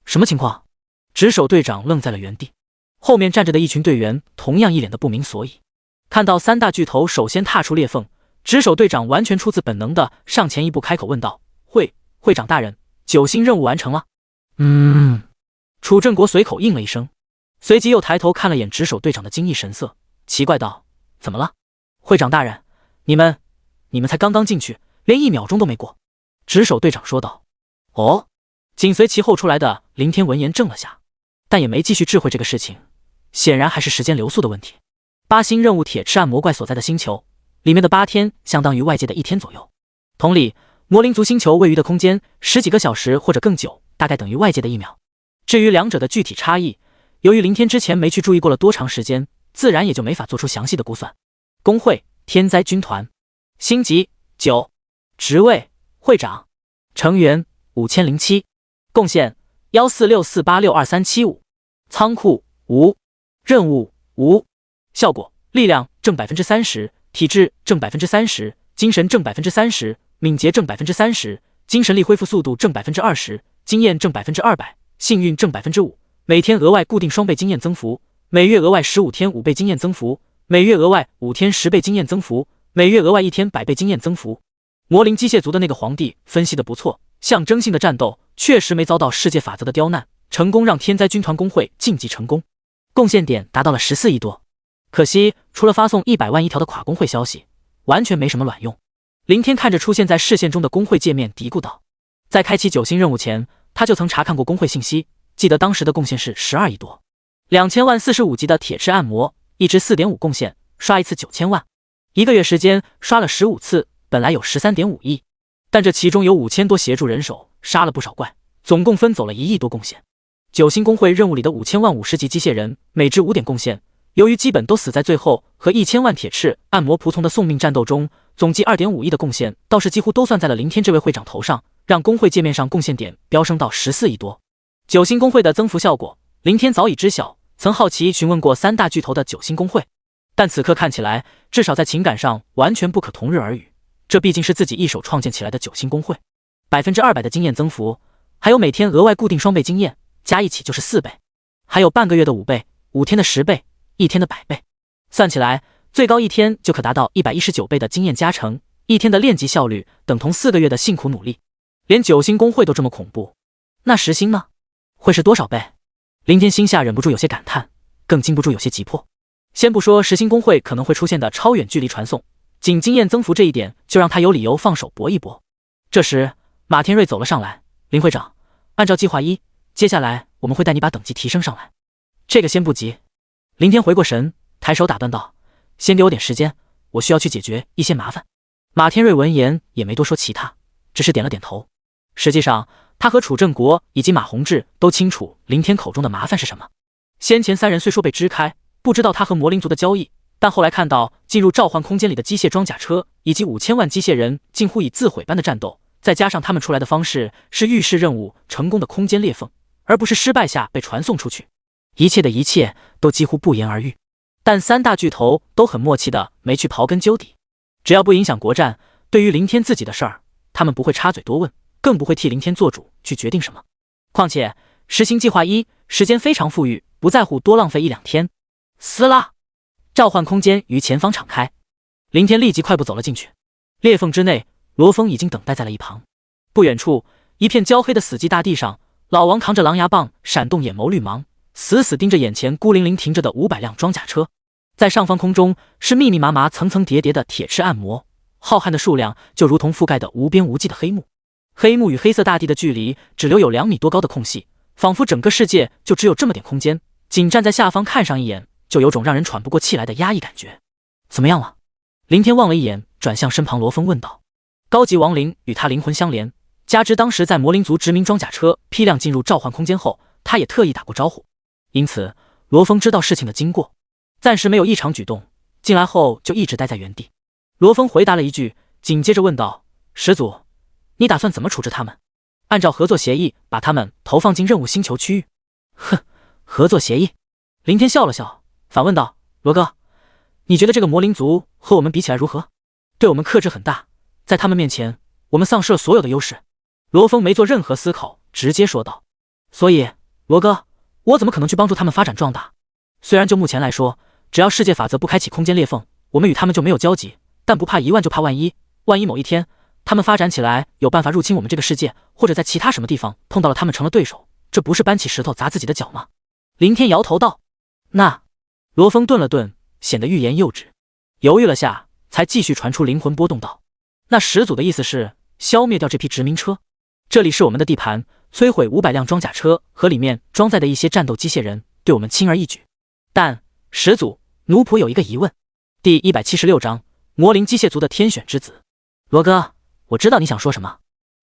什么情况？值守队长愣在了原地，后面站着的一群队员同样一脸的不明所以。看到3大巨头首先踏出裂缝，值守队长完全出自本能的上前一步开口问道：“会长大人，9星任务完成了。”楚正国随口应了一声，随即又抬头看了眼值守队长的惊异神色，奇怪道：“怎么了？会长大人，你们才刚刚进去，连1秒钟都没过。”值守队长说道。哦，紧随其后出来的林天闻言怔了下，但也没继续智慧这个事情，显然还是时间流速的问题。8星任务铁翅暗魔怪所在的星球里面的8天相当于外界的1天左右，同理，魔灵族星球位于的空间10几个小时或者更久，大概等于外界的1秒。至于两者的具体差异，由于林天之前没去注意过了多长时间，自然也就没法做出详细的估算。工会天灾军团，星级9，职位会长，成员5007，贡献14648623775，仓库无，任务无，效果力量正30%，体质正30%，精神正30%，敏捷正30%，精神力恢复速度正20%，经验正200%，幸运正5%，每天额外固定双倍经验增幅，每月额外15天5倍经验增幅，每月额外5天10倍经验增幅，每月额外1天100倍经验增幅。魔灵机械族的那个皇帝分析的不错，象征性的战斗确实没遭到世界法则的刁难，成功让天灾军团工会晋级成功，贡献点达到了14亿多。可惜除了发送100万一条的垮工会消息，完全没什么卵用。林天看着出现在视线中的工会界面嘀咕道，在开启9星任务前，他就曾查看过工会信息，记得当时的贡献是12亿多。2000万45级的铁翅暗魔，一直 4.5 贡献，刷一次9000万，1个月时间刷了15次，本来有 13.5 亿，但这其中有5000多协助人手，杀了不少怪，总共分走了1亿多贡献。9星工会任务里的5000万50级机械人，每支5点贡献，由于基本都死在最后和1000万铁翅暗魔仆从的送命战斗中，总计 2.5 亿的贡献倒是几乎都算在了林天这位会长头上，让工会界面上贡献点飙升到14亿多。9星工会的增幅效果，林天早已知晓，曾好奇询问过3大巨头的9星工会，但此刻看起来，至少在情感上完全不可同日而语。这毕竟是自己一手创建起来的9星工会，200%的经验增幅，还有每天额外固定双倍经验，加一起就是4倍，还有半个月的5倍，5天的10倍，1天的100倍，算起来最高1天就可达到119倍的经验加成，1天的练级效率等同4个月的辛苦努力。连9星工会都这么恐怖，那10星呢？会是多少倍？林天心下忍不住有些感叹，更禁不住有些急迫。先不说10星工会可能会出现的超远距离传送，仅经验增幅这一点就让他有理由放手搏一搏。这时马天瑞走了上来，林会长，按照计划1，接下来我们会带你把等级提升上来。这个先不急。林天回过神，抬手打断道，先给我点时间，我需要去解决一些麻烦。马天瑞闻言也没多说其他，只是点了点头。实际上他和楚正国以及马宏志都清楚林天口中的麻烦是什么。先前3人虽说被支开，不知道他和魔灵族的交易，但后来看到进入召唤空间里的机械装甲车以及5000万机械人近乎以自毁般的战斗，再加上他们出来的方式是预示任务成功的空间裂缝，而不是失败下被传送出去，一切的一切都几乎不言而喻。但3大巨头都很默契的没去刨根究底，只要不影响国战，对于林天自己的事儿，他们不会插嘴多问，更不会替林天做主去决定什么。况且实行计划1，时间非常富裕，不在乎多浪费1-2天。撕拉！召唤空间于前方敞开，林天立即快步走了进去。裂缝之内，罗峰已经等待在了一旁。不远处，一片焦黑的死寂大地上，老王扛着狼牙棒，闪动眼眸绿芒，死死盯着眼前孤零零停着的500辆装甲车。在上方空中是密密麻麻、层层叠叠的铁翅暗魔，浩瀚的数量就如同覆盖的无边无际的黑幕。黑幕与黑色大地的距离只留有2米多高的空隙，仿佛整个世界就只有这么点空间，仅站在下方看上一眼，就有种让人喘不过气来的压抑感觉。怎么样了？林天望了一眼，转向身旁罗峰问道。高级亡灵与他灵魂相连，加之当时在魔灵族殖民装甲车批量进入召唤空间后，他也特意打过招呼，因此罗峰知道事情的经过，暂时没有异常举动，进来后就一直待在原地。罗峰回答了一句，紧接着问道，始祖，你打算怎么处置他们？按照合作协议把他们投放进任务星球区域。哼，合作协议？林天笑了笑，反问道，罗哥，你觉得这个魔灵族和我们比起来如何？对我们克制很大，在他们面前我们丧失了所有的优势。罗峰没做任何思考，直接说道，所以罗哥，我怎么可能去帮助他们发展壮大？虽然就目前来说，只要世界法则不开启空间裂缝，我们与他们就没有交集，但不怕一万就怕万一，万一某一天他们发展起来有办法入侵我们这个世界，或者在其他什么地方碰到了他们成了对手，这不是搬起石头砸自己的脚吗？林天摇头道。那……罗峰顿了顿，显得欲言又止，犹豫了下，才继续传出灵魂波动道：那始祖的意思是消灭掉这批殖民车，这里是我们的地盘，摧毁500辆装甲车和里面装载的一些战斗机械人，对我们轻而易举。但始祖，奴仆有一个疑问。第176章魔灵机械族的天选之子。罗哥，我知道你想说什么。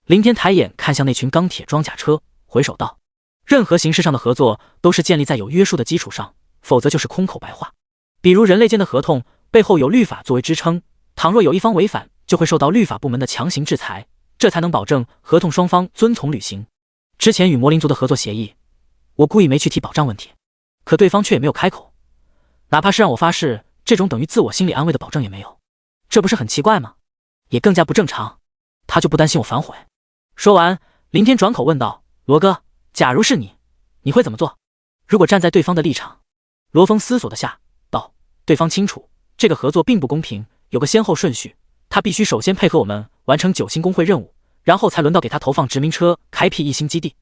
林天抬眼看向那群钢铁装甲车，回首道：任何形式上的合作都是建立在有约束的基础上，否则就是空口白话。比如人类间的合同背后有律法作为支撑，倘若有一方违反，就会受到律法部门的强行制裁，这才能保证合同双方遵从履行。之前与魔灵族的合作协议，我故意没去提保障问题，可对方却也没有开口，哪怕是让我发誓，这种等于自我心理安慰的保证也没有，这不是很奇怪吗？也更加不正常。他就不担心我反悔？说完，林天转口问道：罗哥，假如是你，你会怎么做？如果站在对方的立场。罗峰思索了下道：对方清楚这个合作并不公平，有个先后顺序，他必须首先配合我们完成9星工会任务，然后才轮到给他投放殖民车开辟1星基地。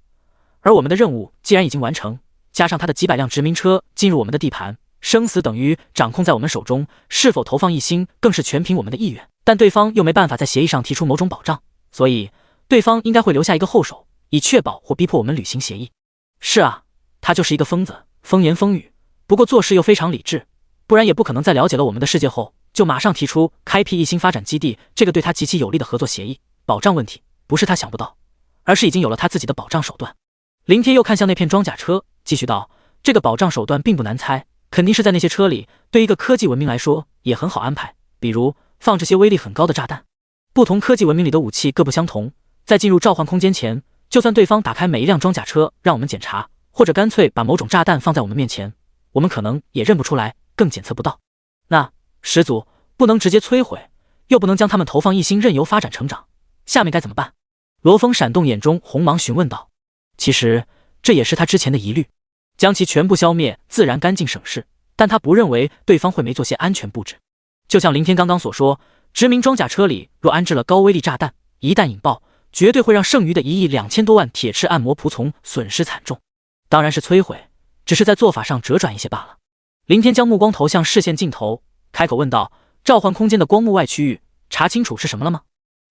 而我们的任务既然已经完成，加上他的几百辆殖民车进入我们的地盘，生死等于掌控在我们手中，是否投放1星更是全凭我们的意愿。但对方又没办法在协议上提出某种保障，所以对方应该会留下一个后手，以确保或逼迫我们履行协议。是啊，他就是一个疯子，风言风语，不过做事又非常理智，不然也不可能在了解了我们的世界后，就马上提出开辟1星发展基地这个对他极其有利的合作协议。保障问题不是他想不到，而是已经有了他自己的保障手段。林天又看向那片装甲车，继续道：这个保障手段并不难猜，肯定是在那些车里，对一个科技文明来说也很好安排，比如放这些威力很高的炸弹。不同科技文明里的武器各不相同，在进入召唤空间前，就算对方打开每一辆装甲车让我们检查，或者干脆把某种炸弹放在我们面前，我们可能也认不出来，更检测不到。那始祖不能直接摧毁，又不能将他们投放1星任由发展成长，下面该怎么办？罗峰闪动眼中红芒询问道。其实这也是他之前的疑虑，将其全部消灭自然干净省事，但他不认为对方会没做些安全布置。就像林天刚刚所说，殖民装甲车里若安置了高威力炸弹，一旦引爆，绝对会让剩余的1亿2000多万铁翅暗魔仆从损失惨重。当然是摧毁，只是在做法上折转一些罢了。林天将目光投向视线尽头，开口问道：召唤空间的光幕外区域查清楚是什么了吗？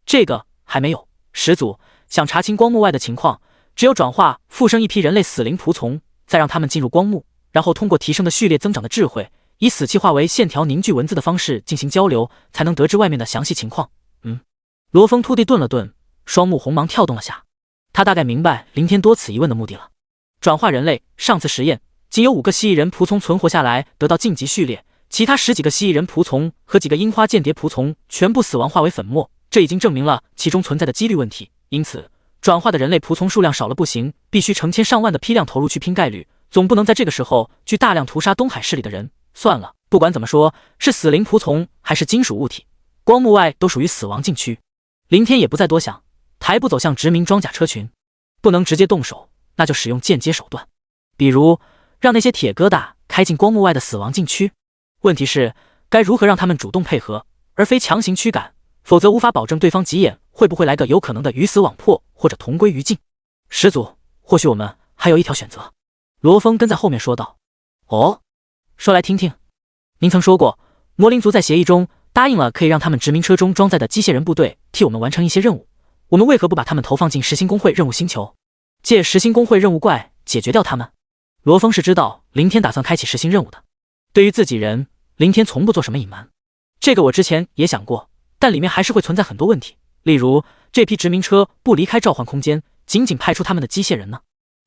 这个还没有，始祖想查清光幕外的情况，只有转化复生一批人类死灵仆从，再让他们进入光幕，然后通过提升的序列增长的智慧，以死气化为线条凝聚文字的方式进行交流，才能得知外面的详细情况。罗峰突地顿了顿，双目红芒跳动了下，他大概明白林天多此一问的目的了。转化人类，上次实验仅有5个蜥蜴人仆从存活下来得到晋级序列，其他10几个蜥蜴人仆从和几个樱花间谍仆从全部死亡化为粉末，这已经证明了其中存在的几率问题。因此转化的人类仆从数量少了不行，必须成千上万的批量投入去拼概率，总不能在这个时候去大量屠杀东海市里的人。算了，不管怎么说，是死灵仆从还是金属物体，光幕外都属于死亡禁区。林天也不再多想，抬步走向殖民装甲车群。不能直接动手，那就使用间接手段，比如让那些铁疙瘩开进光幕外的死亡禁区。问题是该如何让他们主动配合，而非强行驱赶，否则无法保证对方急眼会不会来个有可能的鱼死网破或者同归于尽。始祖，或许我们还有一条选择。罗峰跟在后面说道。哦，说来听听。您曾说过，魔灵族在协议中答应了可以让他们殖民车中装载的机械人部队替我们完成一些任务，我们为何不把他们投放进10星工会任务星球，借10星工会任务怪解决掉他们？罗峰是知道林天打算开启10星任务的，对于自己人，林天从不做什么隐瞒。这个我之前也想过，但里面还是会存在很多问题，例如这批殖民车不离开召唤空间，仅仅派出他们的机械人呢，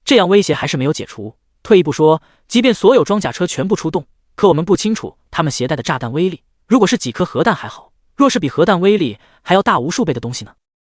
这样威胁还是没有解除。退一步说，即便所有装甲车全部出动，可我们不清楚他们携带的炸弹威力，如果是几颗核弹还好，若是比核弹威力还要大无数倍的东西呢？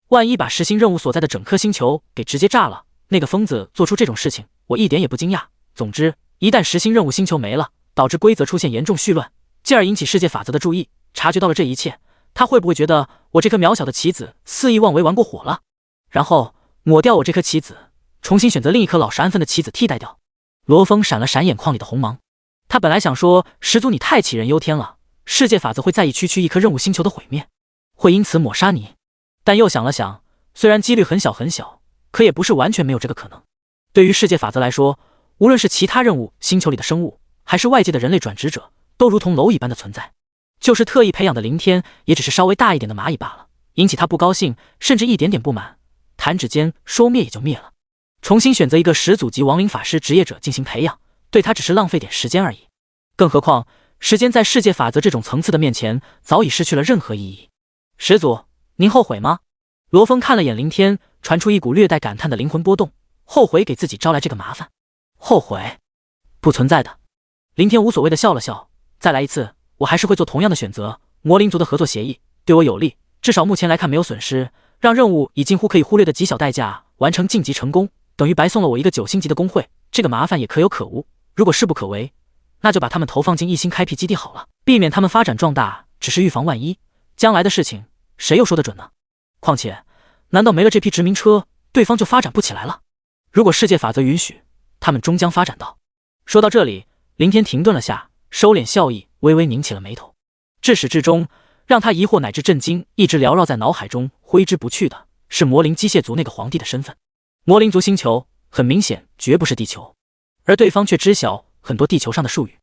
万一把10星任务所在的整颗星球给直接炸了，那个疯子做出这种事情，我一点也不惊讶。总之，一旦10星任务星球没了，导致规则出现严重絮乱，进而引起世界法则的注意，察觉到了这一切，他会不会觉得我这颗渺小的棋子肆意妄为玩过火了，然后抹掉我这颗棋子，重新选择另一颗老实安分的棋子替代掉？罗峰闪了闪眼眶里的红芒，他本来想说始祖你太杞人忧天了，世界法则会在意区区一颗任务星球的毁灭，会因此抹杀你。但又想了想，虽然几率很小很小，可也不是完全没有这个可能。对于世界法则来说，无论是其他任务星球里的生物，还是外界的人类转职者，都如同蝼蚁般的存在。就是特意培养的凌天，也只是稍微大一点的蚂蚁罢了。引起他不高兴，甚至一点点不满，弹指间说灭也就灭了。重新选择一个始祖级亡灵法师职业者进行培养，对他只是浪费点时间而已。更何况，时间在世界法则这种层次的面前，早已失去了任何意义。始祖，您后悔吗？罗峰看了眼凌天，传出一股略带感叹的灵魂波动。后悔给自己招来这个麻烦？后悔？不存在的。凌天无所谓的笑了笑，再来一次，我还是会做同样的选择。魔灵族的合作协议对我有利，至少目前来看没有损失。让任务以近乎可以忽略的极小代价完成晋级成功，等于白送了我一个9星级的工会。这个麻烦也可有可无，如果势不可为，那就把他们投放进1星开辟基地好了，避免他们发展壮大，只是预防万一。将来的事情谁又说得准呢？况且，难道没了这批殖民车，对方就发展不起来了？如果世界法则允许，他们终将发展到……说到这里，凌天停顿了下，收敛笑意，微微拧起了眉头。至始至终，让他疑惑乃至震惊一直缭绕在脑海中挥之不去的是魔灵机械族那个皇帝的身份。魔灵族星球很明显绝不是地球，而对方却知晓很多地球上的术语，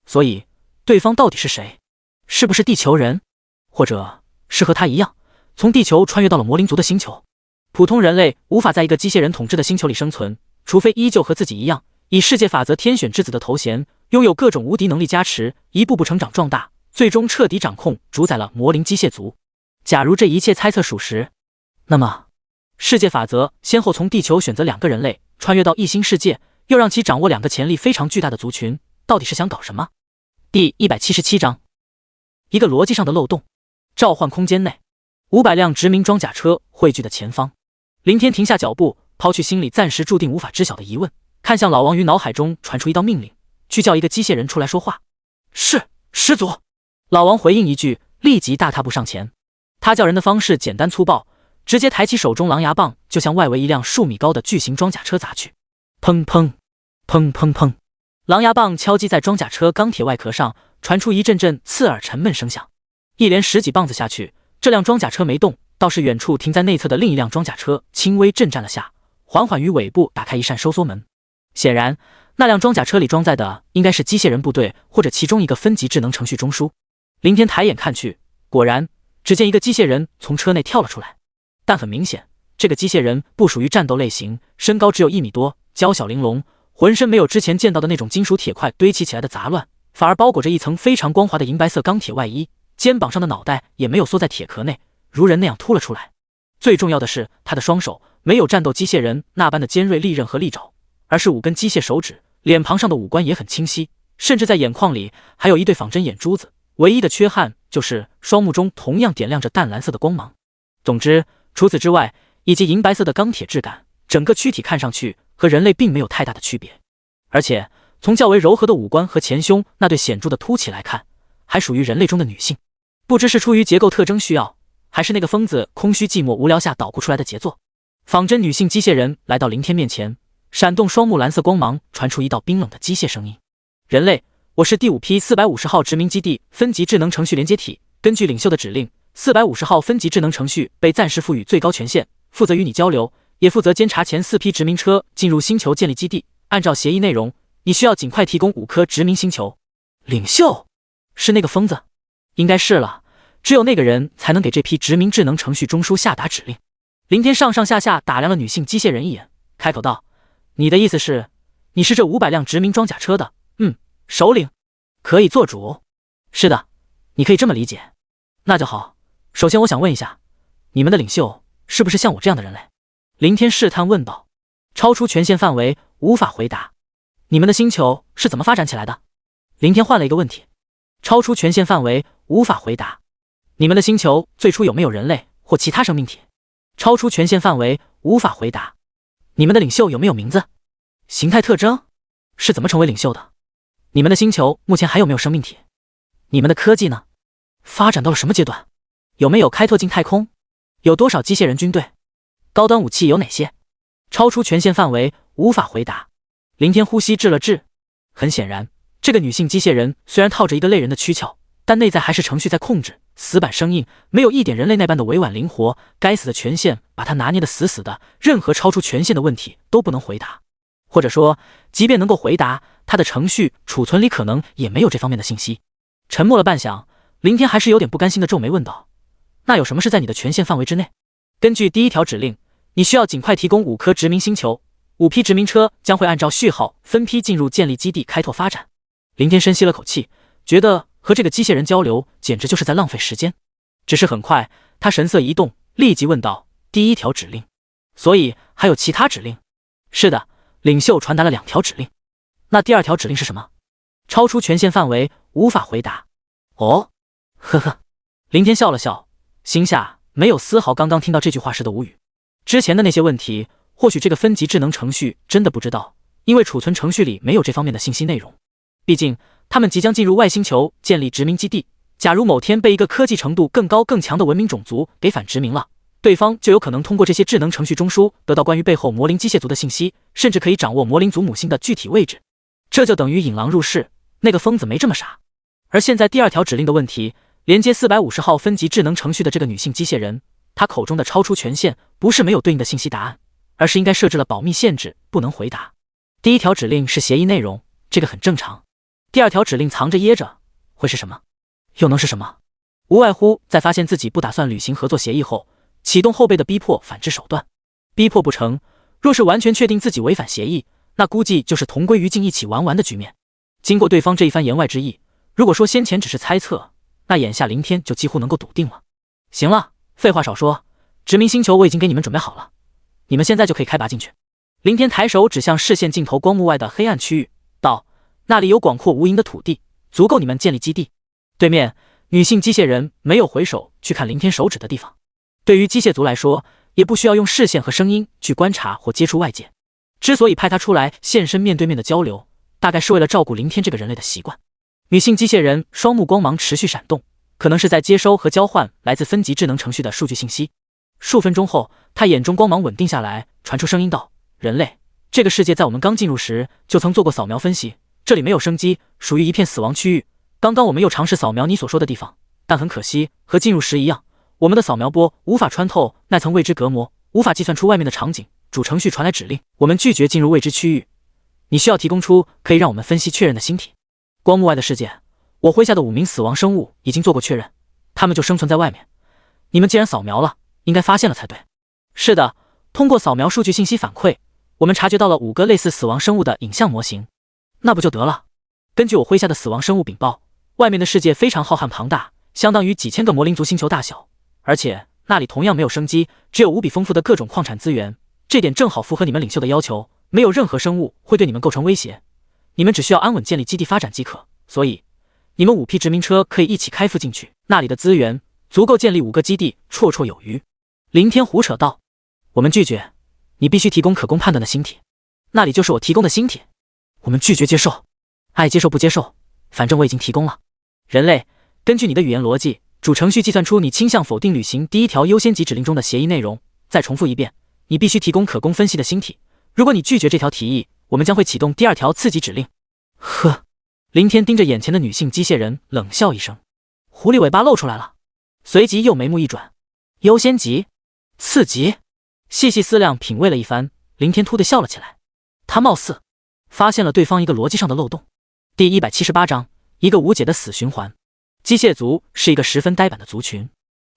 所以对方到底是谁？是不是地球人？或者是和他一样，从地球穿越到了魔灵族的星球？普通人类无法在一个机械人统治的星球里生存，除非依旧和自己一样，以世界法则天选之子的头衔，拥有各种无敌能力加持，一步步成长壮大，最终彻底掌控主宰了魔灵机械族。假如这一切猜测属实，那么世界法则先后从地球选择2个人类穿越到异星世界，又让其掌握2个潜力非常巨大的族群，到底是想搞什么？第177章，一个逻辑上的漏洞。召唤空间内500辆殖民装甲车汇聚的前方，凌天停下脚步，抛去心里暂时注定无法知晓的疑问，看向老王，于脑海中传出一道命令，去叫一个机械人出来说话。是，始祖。老王回应一句，立即大踏步上前。他叫人的方式简单粗暴，直接抬起手中狼牙棒，就向外围一辆数米高的巨型装甲车砸去。砰砰砰砰砰，狼牙棒敲击在装甲车钢铁外壳上，传出一阵阵刺耳沉闷声响。一连10几棒子下去，这辆装甲车没动，倒是远处停在内侧的另一辆装甲车轻微震颤了下，缓缓于尾部打开一扇收缩门。显然，那辆装甲车里装载的应该是机械人部队或者其中一个分级智能程序中枢。凌天抬眼看去，果然，只见一个机械人从车内跳了出来。但很明显，这个机械人不属于战斗类型，身高只有1米多，娇小玲珑，浑身没有之前见到的那种金属铁块堆砌起来的杂乱，反而包裹着一层非常光滑的银白色钢铁外衣。肩膀上的脑袋也没有缩在铁壳内，如人那样凸了出来。最重要的是，他的双手没有战斗机械人那般的尖锐利刃和利爪，而是5根机械手指，脸庞上的五官也很清晰，甚至在眼眶里还有一对仿真眼珠子。唯一的缺憾就是双目中同样点亮着淡蓝色的光芒。总之，除此之外，以及银白色的钢铁质感，整个躯体看上去和人类并没有太大的区别。而且，从较为柔和的五官和前胸那对显著的凸起来看，还属于人类中的女性。不知是出于结构特征需要，还是那个疯子空虚寂寞无聊下捣鼓出来的杰作。仿真女性机械人来到凌天面前，闪动双目蓝色光芒，传出一道冰冷的机械声音：人类，我是第5批450号殖民基地分级智能程序连接体，根据领袖的指令，450号分级智能程序被暂时赋予最高权限，负责与你交流，也负责监察前4批殖民车进入星球建立基地。按照协议内容，你需要尽快提供5颗殖民星球。领袖是那个疯子？应该是了，只有那个人才能给这批殖民智能程序中枢下达指令。凌天上上下下打量了女性机械人一眼，开口道：你的意思是，你是这500辆殖民装甲车的首领？可以做主。是的，你可以这么理解。那就好。首先我想问一下，你们的领袖是不是像我这样的人类？凌天试探问道。超出权限范围，无法回答。你们的星球是怎么发展起来的？凌天换了一个问题。超出权限范围，无法回答。你们的星球最初有没有人类或其他生命体？超出权限范围，无法回答。你们的领袖有没有名字？形态特征？是怎么成为领袖的？你们的星球目前还有没有生命体？你们的科技呢？发展到了什么阶段？有没有开拓进太空？有多少机械人军队？高端武器有哪些？超出权限范围，无法回答。凌天呼吸滞了滞。很显然，这个女性机械人虽然套着一个类人的躯壳，但内在还是程序在控制，死板生硬，没有一点人类那般的委婉灵活。该死的权限把他拿捏得死死的，任何超出权限的问题都不能回答，或者说，即便能够回答，他的程序储存里可能也没有这方面的信息。沉默了半晌，林天还是有点不甘心的皱眉问道：“那有什么是在你的权限范围之内？”根据第1条指令，你需要尽快提供5颗殖民星球，5批殖民车将会按照序号分批进入建立基地开拓发展。林天深吸了口气，觉得和这个机械人交流简直就是在浪费时间。只是很快，他神色一动，立即问道：“第1条指令，所以还有其他指令？”“是的。”领袖传达了2条指令。那第2条指令是什么？超出权限范围，无法回答。哦，呵呵。林天笑了笑，心下没有丝毫刚刚听到这句话时的无语。之前的那些问题，或许这个分级智能程序真的不知道，因为储存程序里没有这方面的信息内容。毕竟他们即将进入外星球建立殖民基地，假如某天被一个科技程度更高更强的文明种族给反殖民了，对方就有可能通过这些智能程序中枢得到关于背后魔灵机械族的信息，甚至可以掌握魔灵族母星的具体位置。这就等于引狼入室，那个疯子没这么傻。而现在第2条指令的问题，连接450号分级智能程序的这个女性机械人，她口中的超出权限不是没有对应的信息答案，而是应该设置了保密限制，不能回答。第1条指令是协议内容，这个很正常。第2条指令藏着掖着，会是什么？又能是什么？无外乎在发现自己不打算履行合作协议后，启动后备的逼迫反制手段。逼迫不成，若是完全确定自己违反协议，那估计就是同归于尽一起玩完的局面。经过对方这一番言外之意，如果说先前只是猜测，那眼下林天就几乎能够笃定了。行了，废话少说，殖民星球我已经给你们准备好了，你们现在就可以开拔进去。林天抬手指向视线尽头光幕外的黑暗区域，道：“那里有广阔无垠的土地，足够你们建立基地。”对面女性机械人没有回首去看林天手指的地方。对于机械族来说，也不需要用视线和声音去观察或接触外界。之所以派他出来现身面对面的交流，大概是为了照顾林天这个人类的习惯。女性机械人双目光芒持续闪动，可能是在接收和交换来自分级智能程序的数据信息。数分钟后，她眼中光芒稳定下来，传出声音道：“人类，这个世界在我们刚进入时就曾做过扫描分析，这里没有生机，属于一片死亡区域。刚刚我们又尝试扫描你所说的地方，但很可惜，和进入时一样，我们的扫描波无法穿透那层未知隔膜，无法计算出外面的场景。主程序传来指令，我们拒绝进入未知区域。你需要提供出可以让我们分析确认的星体。光幕外的世界，我麾下的5名死亡生物已经做过确认，他们就生存在外面。你们既然扫描了，应该发现了才对。”“是的，通过扫描数据信息反馈，我们察觉到了5个类似死亡生物的影像模型。那不就得了？根据我麾下的死亡生物禀报，外面的世界非常浩瀚庞大，相当于几千个魔灵族星球大小，而且那里同样没有生机，只有无比丰富的各种矿产资源。这点正好符合你们领袖的要求，没有任何生物会对你们构成威胁，你们只需要安稳建立基地发展即可。所以，你们5批殖民车可以一起开赴进去，那里的资源足够建立5个基地，绰绰有余。”林天胡扯道：“我们拒绝，你必须提供可供判断的星体，那里就是我提供的星体。我们拒绝接受，爱接受不接受，反正我已经提供了。人类，根据你的语言逻辑，主程序计算出你倾向否定履行第1条优先级指令中的协议内容。再重复一遍，你必须提供可供分析的星体。如果你拒绝这条提议，我们将会启动第2条次级指令。”呵，林天盯着眼前的女性机械人冷笑一声，狐狸尾巴露出来了，随即又眉目一转：“优先级？次级？”细细思量品味了一番，林天突地笑了起来。他貌似发现了对方一个逻辑上的漏洞。第178章，一个无解的死循环。机械族是一个十分呆板的族群，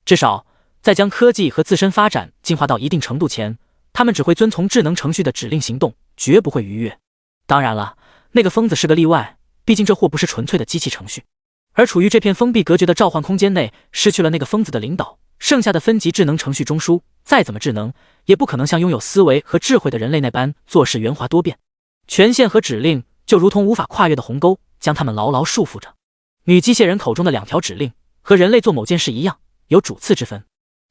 至少在将科技和自身发展进化到一定程度前，他们只会遵从智能程序的指令行动，绝不会逾越。当然了，那个疯子是个例外，毕竟这货不是纯粹的机器程序。而处于这片封闭隔绝的召唤空间内，失去了那个疯子的领导，剩下的分级智能程序中枢再怎么智能，也不可能像拥有思维和智慧的人类那般做事圆滑多变。权限和指令就如同无法跨越的鸿沟，将他们牢牢束缚着。女机械人口中的2条指令和人类做某件事一样，有主次之分。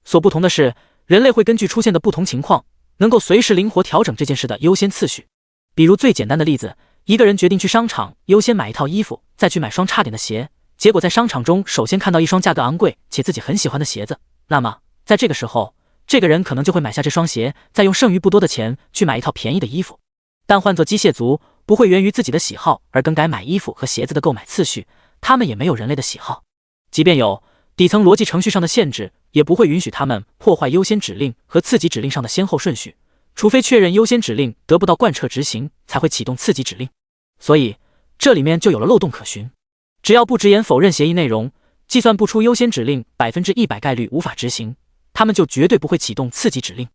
所不同的是，人类会根据出现的不同情况，能够随时灵活调整这件事的优先次序。比如最简单的例子，一个人决定去商场优先买一套衣服，再去买双差点的鞋，结果在商场中首先看到一双价格昂贵且自己很喜欢的鞋子，那么在这个时候，这个人可能就会买下这双鞋，再用剩余不多的钱去买一套便宜的衣服。但换作机械族，不会源于自己的喜好而更改买衣服和鞋子的购买次序，他们也没有人类的喜好。即便有底层逻辑程序上的限制，也不会允许他们破坏优先指令和次级指令上的先后顺序，除非确认优先指令得不到贯彻执行，才会启动次级指令。所以这里面就有了漏洞可循。只要不直言否认协议内容，计算不出优先指令100%概率无法执行，他们就绝对不会启动次级指令。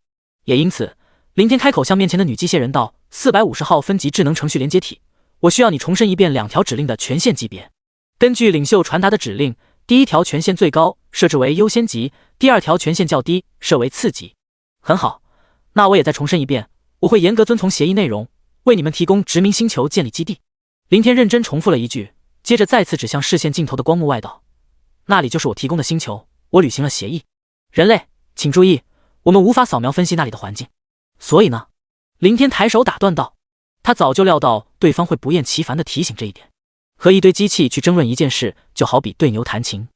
也因此，林天开口向面前的女机械人道：450号分级智能程序连接体，我需要你重申一遍2条指令的权限级别。根据领袖传达的指令，第1条权限最高设置为优先级，第2条权限较低设为次级。很好，那我也再重申一遍，我会严格遵从协议内容，为你们提供殖民星球建立基地。林天认真重复了一句，接着再次指向视线尽头的光幕外道：那里就是我提供的星球，我履行了协议。人类，请注意，我们无法扫描分析那里的环境。所以呢？林天抬手打断道，他早就料到对方会不厌其烦地提醒这一点。和一堆机器去争论一件事，就好比对牛弹琴，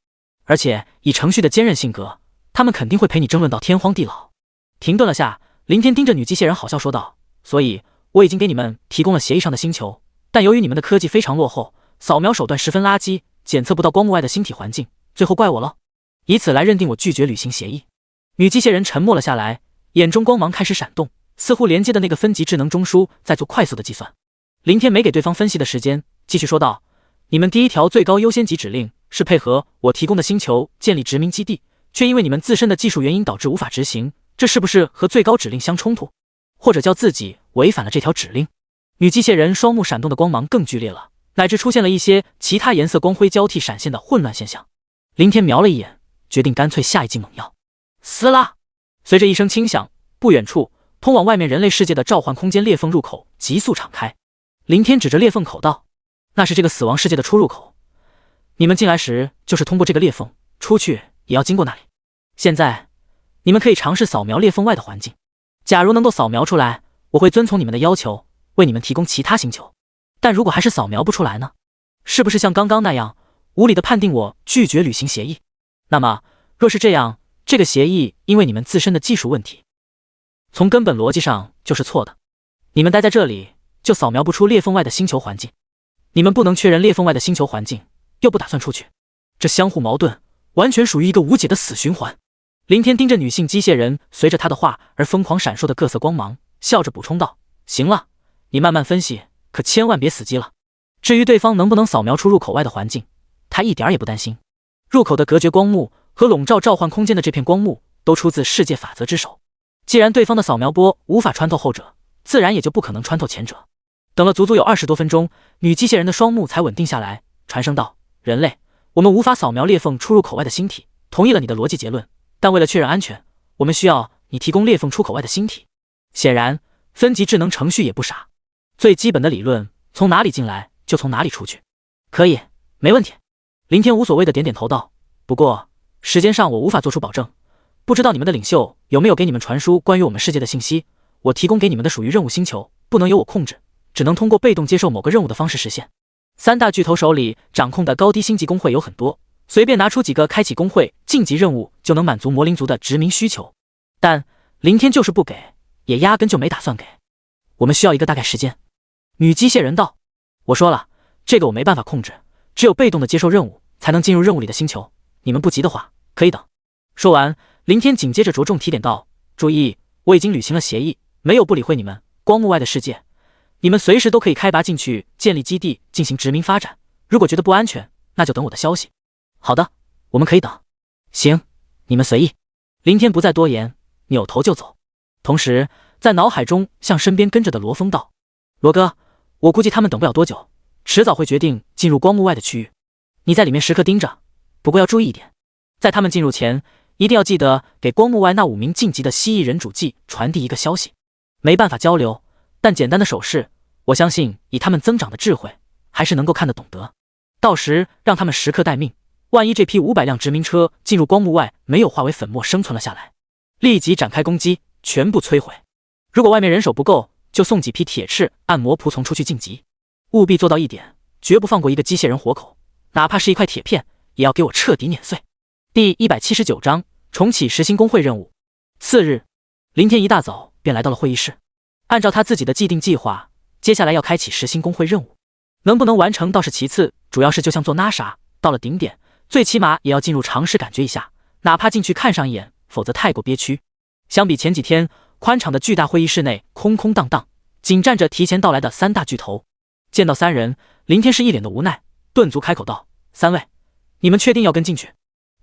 而且以程序的坚韧性格，他们肯定会陪你争论到天荒地老。停顿了下，林天盯着女机械人好笑说道：所以我已经给你们提供了协议上的星球，但由于你们的科技非常落后，扫描手段十分垃圾，检测不到光幕外的星体环境，最后怪我了，以此来认定我拒绝履行协议。女机械人沉默了下来，眼中光芒开始闪动，似乎连接的那个分级智能中枢在做快速的计算。林天没给对方分析的时间，继续说道：你们第1条最高优先级指令是配合我提供的星球建立殖民基地，却因为你们自身的技术原因导致无法执行，这是不是和最高指令相冲突？或者叫自己违反了这条指令？女机械人双目闪动的光芒更剧烈了，乃至出现了一些其他颜色光辉交替闪现的混乱现象。林天瞄了一眼，决定干脆下一剂猛药。撕拉！随着一声轻响，不远处通往外面人类世界的召唤空间裂缝入口急速敞开。林天指着裂缝口道：那是这个死亡世界的出入口，你们进来时就是通过这个裂缝，出去也要经过那里。现在你们可以尝试扫描裂缝外的环境，假如能够扫描出来，我会遵从你们的要求，为你们提供其他星球。但如果还是扫描不出来呢？是不是像刚刚那样无理的判定我拒绝履行协议？那么若是这样，这个协议因为你们自身的技术问题，从根本逻辑上就是错的。你们待在这里就扫描不出裂缝外的星球环境，你们不能确认裂缝外的星球环境，又不打算出去，这相互矛盾，完全属于一个无解的死循环。林天盯着女性机械人随着他的话而疯狂闪烁的各色光芒，笑着补充道：行了，你慢慢分析，可千万别死机了。至于对方能不能扫描出入口外的环境，他一点也不担心。入口的隔绝光幕和笼罩召唤空间的这片光幕都出自世界法则之手，既然对方的扫描波无法穿透后者，自然也就不可能穿透前者。等了足足有20多分钟，女机械人的双目才稳定下来，传声道：人类，我们无法扫描裂缝出入口外的星体，同意了你的逻辑结论，但为了确认安全，我们需要你提供裂缝出口外的星体。显然分级智能程序也不傻，最基本的理论，从哪里进来就从哪里出去。可以，没问题。林天无所谓的点点头道：不过时间上我无法做出保证，不知道你们的领袖有没有给你们传输关于我们世界的信息，我提供给你们的属于任务星球，不能由我控制，只能通过被动接受某个任务的方式实现。3大巨头手里掌控的高低星级工会有很多，随便拿出几个开启工会晋级任务就能满足魔灵族的殖民需求，但林天就是不给，也压根就没打算给。我们需要一个大概时间。女机械人道：我说了，这个我没办法控制，只有被动的接受任务才能进入任务里的星球，你们不急的话可以等。说完，林天紧接着着重提点道：注意，我已经履行了协议，没有不理会你们光幕外的世界，你们随时都可以开拔进去建立基地进行殖民发展，如果觉得不安全，那就等我的消息。好的，我们可以等。行，你们随意。林天不再多言，扭头就走，同时在脑海中向身边跟着的罗峰道：罗哥，我估计他们等不了多久，迟早会决定进入光幕外的区域，你在里面时刻盯着，不过要注意一点，在他们进入前，一定要记得给光幕外那5名晋级的蜥蜴人主祭传递一个消息。没办法交流，但简单的手势，我相信以他们增长的智慧，还是能够看得懂得。到时让他们时刻待命，万一这批500辆殖民车进入光幕外没有化为粉末生存了下来，立即展开攻击，全部摧毁。如果外面人手不够，就送几批铁翅按摩仆从出去晋级。务必做到一点，绝不放过一个机械人活口，哪怕是一块铁片，也要给我彻底碾碎。第179章重启实行工会任务。次日，林天一大早便来到了会议室，按照他自己的既定计划，接下来要开启实行工会任务。能不能完成倒是其次，主要是就像做 NASA， 到了顶点最起码也要进入尝试感觉一下，哪怕进去看上一眼，否则太过憋屈。相比前几天，宽敞的巨大会议室内空空荡荡，仅站着提前到来的三大巨头。见到三人，林天是一脸的无奈，顿足开口道：“三位，你们确定要跟进去？”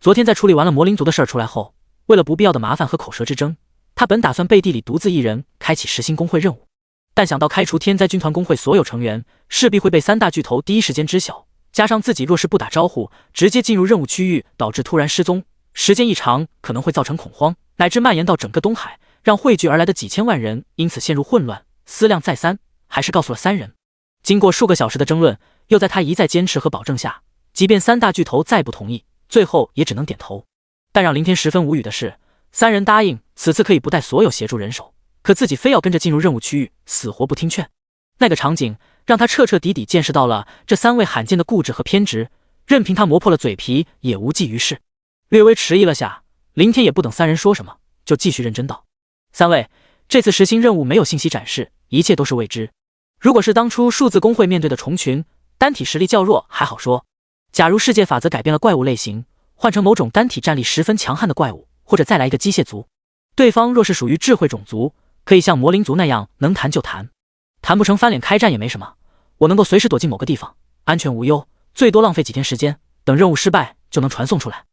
昨天在处理完了魔灵族的事儿出来后，为了不必要的麻烦和口舌之争，他本打算背地里独自一人开启实心工会任务，但想到开除天灾军团工会所有成员，势必会被三大巨头第一时间知晓，加上自己若是不打招呼，直接进入任务区域，导致突然失踪，时间一长可能会造成恐慌，乃至蔓延到整个东海，让汇聚而来的几千万人因此陷入混乱。思量再三，还是告诉了三人。经过数个小时的争论，又在他一再坚持和保证下，即便三大巨头再不同意，最后也只能点头。但让林天十分无语的是，三人答应此次可以不带所有协助人手，可自己非要跟着进入任务区域，死活不听劝。那个场景让他彻彻底底见识到了这三位罕见的固执和偏执，任凭他磨破了嘴皮也无济于事。略微迟疑了下，林天也不等三人说什么，就继续认真道：“三位，这次实行任务没有信息展示，一切都是未知。如果是当初数字工会面对的虫群，单体实力较弱还好说，假如世界法则改变了怪物类型，换成某种单体战力十分强悍的怪物，或者再来一个机械族，对方若是属于智慧种族，可以像魔灵族那样能谈就谈，谈不成翻脸开战也没什么，我能够随时躲进某个地方，安全无忧，最多浪费几天时间，等任务失败就能传送出来。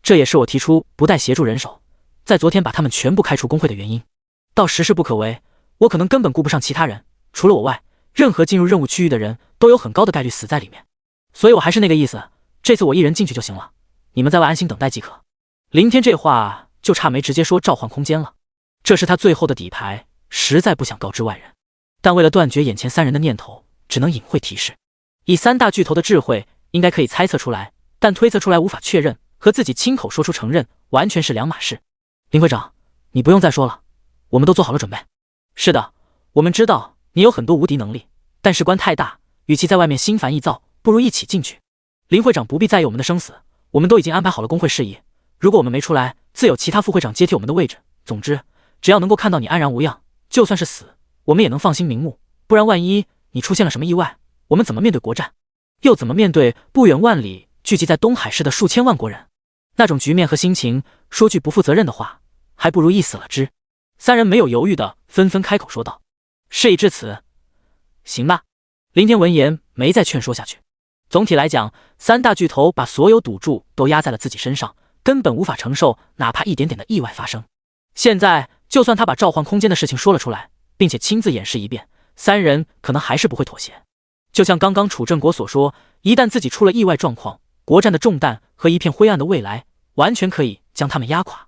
这也是我提出不带协助人手，在昨天把他们全部开除工会的原因。到时势不可为，我可能根本顾不上其他人，除了我外，任何进入任务区域的人都有很高的概率死在里面。所以我还是那个意思，这次我一人进去就行了，你们在外安心等待即可。”林天这话就差没直接说召唤空间了，这是他最后的底牌，实在不想告知外人。但为了断绝眼前三人的念头，只能隐晦提示。以三大巨头的智慧，应该可以猜测出来，但推测出来无法确认，和自己亲口说出承认完全是两码事。林会长，你不用再说了，我们都做好了准备。是的，我们知道你有很多无敌能力，但事关太大，与其在外面心烦意躁，不如一起进去。林会长不必在意我们的生死，我们都已经安排好了工会事宜，如果我们没出来，自有其他副会长接替我们的位置。总之，只要能够看到你安然无恙，就算是死，我们也能放心瞑目。不然万一你出现了什么意外，我们怎么面对国战？又怎么面对不远万里聚集在东海市的数千万国人？那种局面和心情，说句不负责任的话，还不如一死了之。三人没有犹豫的纷纷开口说道：“事已至此，行吧。”林天闻言没再劝说下去。总体来讲，三大巨头把所有赌注都压在了自己身上，根本无法承受哪怕一点点的意外发生。现在就算他把召唤空间的事情说了出来，并且亲自演示一遍，三人可能还是不会妥协。就像刚刚楚正国所说，一旦自己出了意外状况，国战的重担和一片灰暗的未来，完全可以将他们压垮。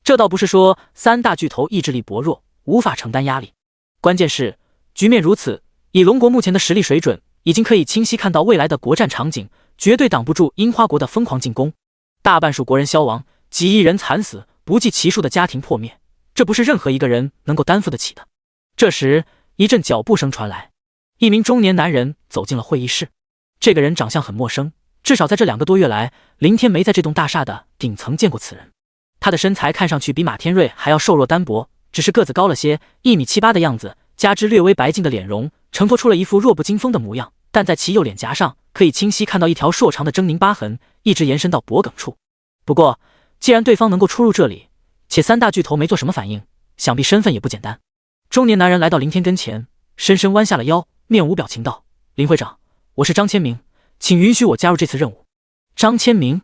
这倒不是说三大巨头意志力薄弱，无法承担压力，关键是局面如此，以龙国目前的实力水准，已经可以清晰看到未来的国战场景，绝对挡不住樱花国的疯狂进攻。大半数国人消亡，几亿人惨死，不计其数的家庭破灭，这不是任何一个人能够担负得起的。这时，一阵脚步声传来，一名中年男人走进了会议室。这个人长相很陌生，至少在这2个多月来，林天没在这栋大厦的顶层见过此人。他的身材看上去比马天瑞还要瘦弱单薄，只是个子高了些，1.78米的样子，加之略微白净的脸容，承托出了一副弱不禁风的模样。但在其右脸颊上，可以清晰看到一条硕长的狰狞疤痕，一直延伸到脖颈处。不过，既然对方能够出入这里，且三大巨头没做什么反应，想必身份也不简单。中年男人来到林天跟前，深深弯下了腰，面无表情道：“林会长，我是张千明，请允许我加入这次任务。”张千明，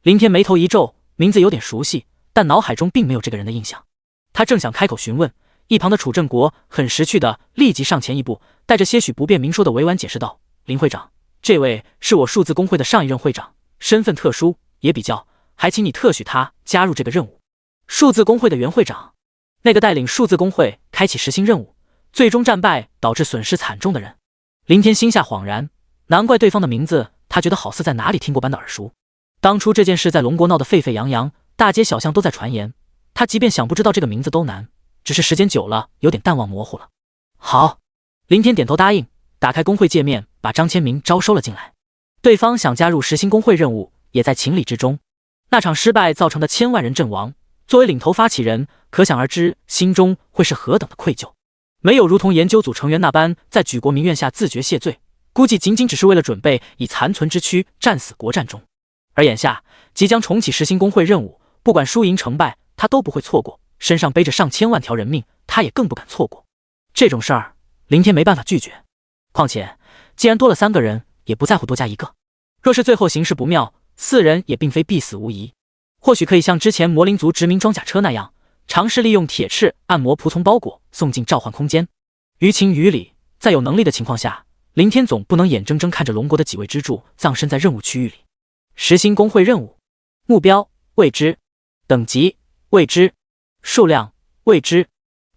林天眉头一皱，名字有点熟悉，但脑海中并没有这个人的印象。他正想开口询问，一旁的楚正国很识趣的立即上前一步，带着些许不便明说的委婉解释道：“林会长，这位是我数字工会的上一任会长，身份特殊，也比较，还请你特许他加入这个任务。”数字工会的原会长，那个带领数字工会开启实行任务，最终战败导致损失惨重的人。林天心下恍然，难怪对方的名字他觉得好似在哪里听过般的耳熟。当初这件事在龙国闹得沸沸扬扬，大街小巷都在传言，他即便想不知道这个名字都难，只是时间久了有点淡忘模糊了。好，林天点头答应，打开工会界面，把张千明招收了进来。对方想加入实行工会任务，也在情理之中。那场失败造成的千万人阵亡，作为领头发起人，可想而知心中会是何等的愧疚。没有如同研究组成员那般在举国民怨下自觉谢罪，估计仅仅只是为了准备以残存之躯战死国战中。而眼下即将重启实行工会任务，不管输赢成败，他都不会错过。身上背着上千万条人命，他也更不敢错过。这种事儿，林天没办法拒绝。况且，既然多了3个人，也不在乎多加1个。若是最后形势不妙，4人也并非必死无疑。或许可以像之前魔灵族殖民装甲车那样，尝试利用铁翅按摩仆从包裹送进召唤空间。于情于理，在有能力的情况下，林天总不能眼睁睁看着龙国的几位支柱葬身在任务区域里。实行工会任务，目标未知，等级未知，数量未知，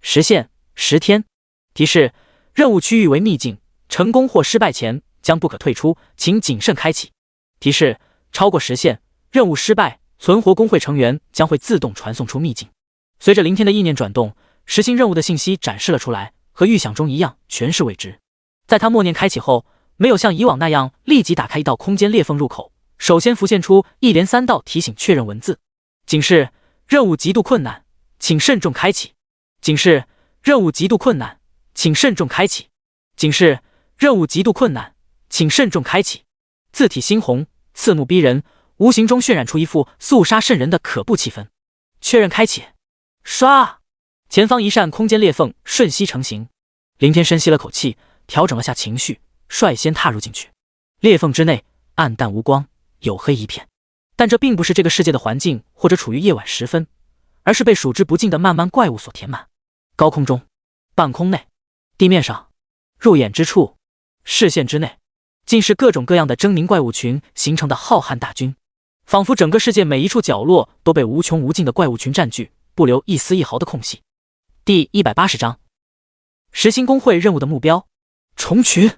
时限10天。提示：任务区域为秘境，成功或失败前将不可退出，请谨慎开启。提示：超过时限，任务失败，存活工会成员将会自动传送出秘境。随着林天的意念转动，实行任务的信息展示了出来，和预想中一样，全是未知。在他默念开启后，没有像以往那样立即打开一道空间裂缝入口，首先浮现出一连3道提醒确认文字：警示：任务极度困难，请慎重开启。警示：任务极度困难，请慎重开启。警示：任务极度困难，请慎重开启。字体猩红，刺目逼人，无形中渲染出一副肃杀瘆人的可怖气氛。确认开启。唰！前方一扇空间裂缝瞬息成型。林天深吸了口气，调整了下情绪，率先踏入进去。裂缝之内暗淡无光，黝黑一片。但这并不是这个世界的环境，或者处于夜晚时分，而是被数之不尽的漫漫怪物所填满。高空中、半空内、地面上、入眼之处、视线之内，尽是各种各样的狰狞怪物群形成的浩瀚大军，仿佛整个世界每一处角落都被无穷无尽的怪物群占据，不留一丝一毫的空隙。第180章，实行工会任务的目标，虫群。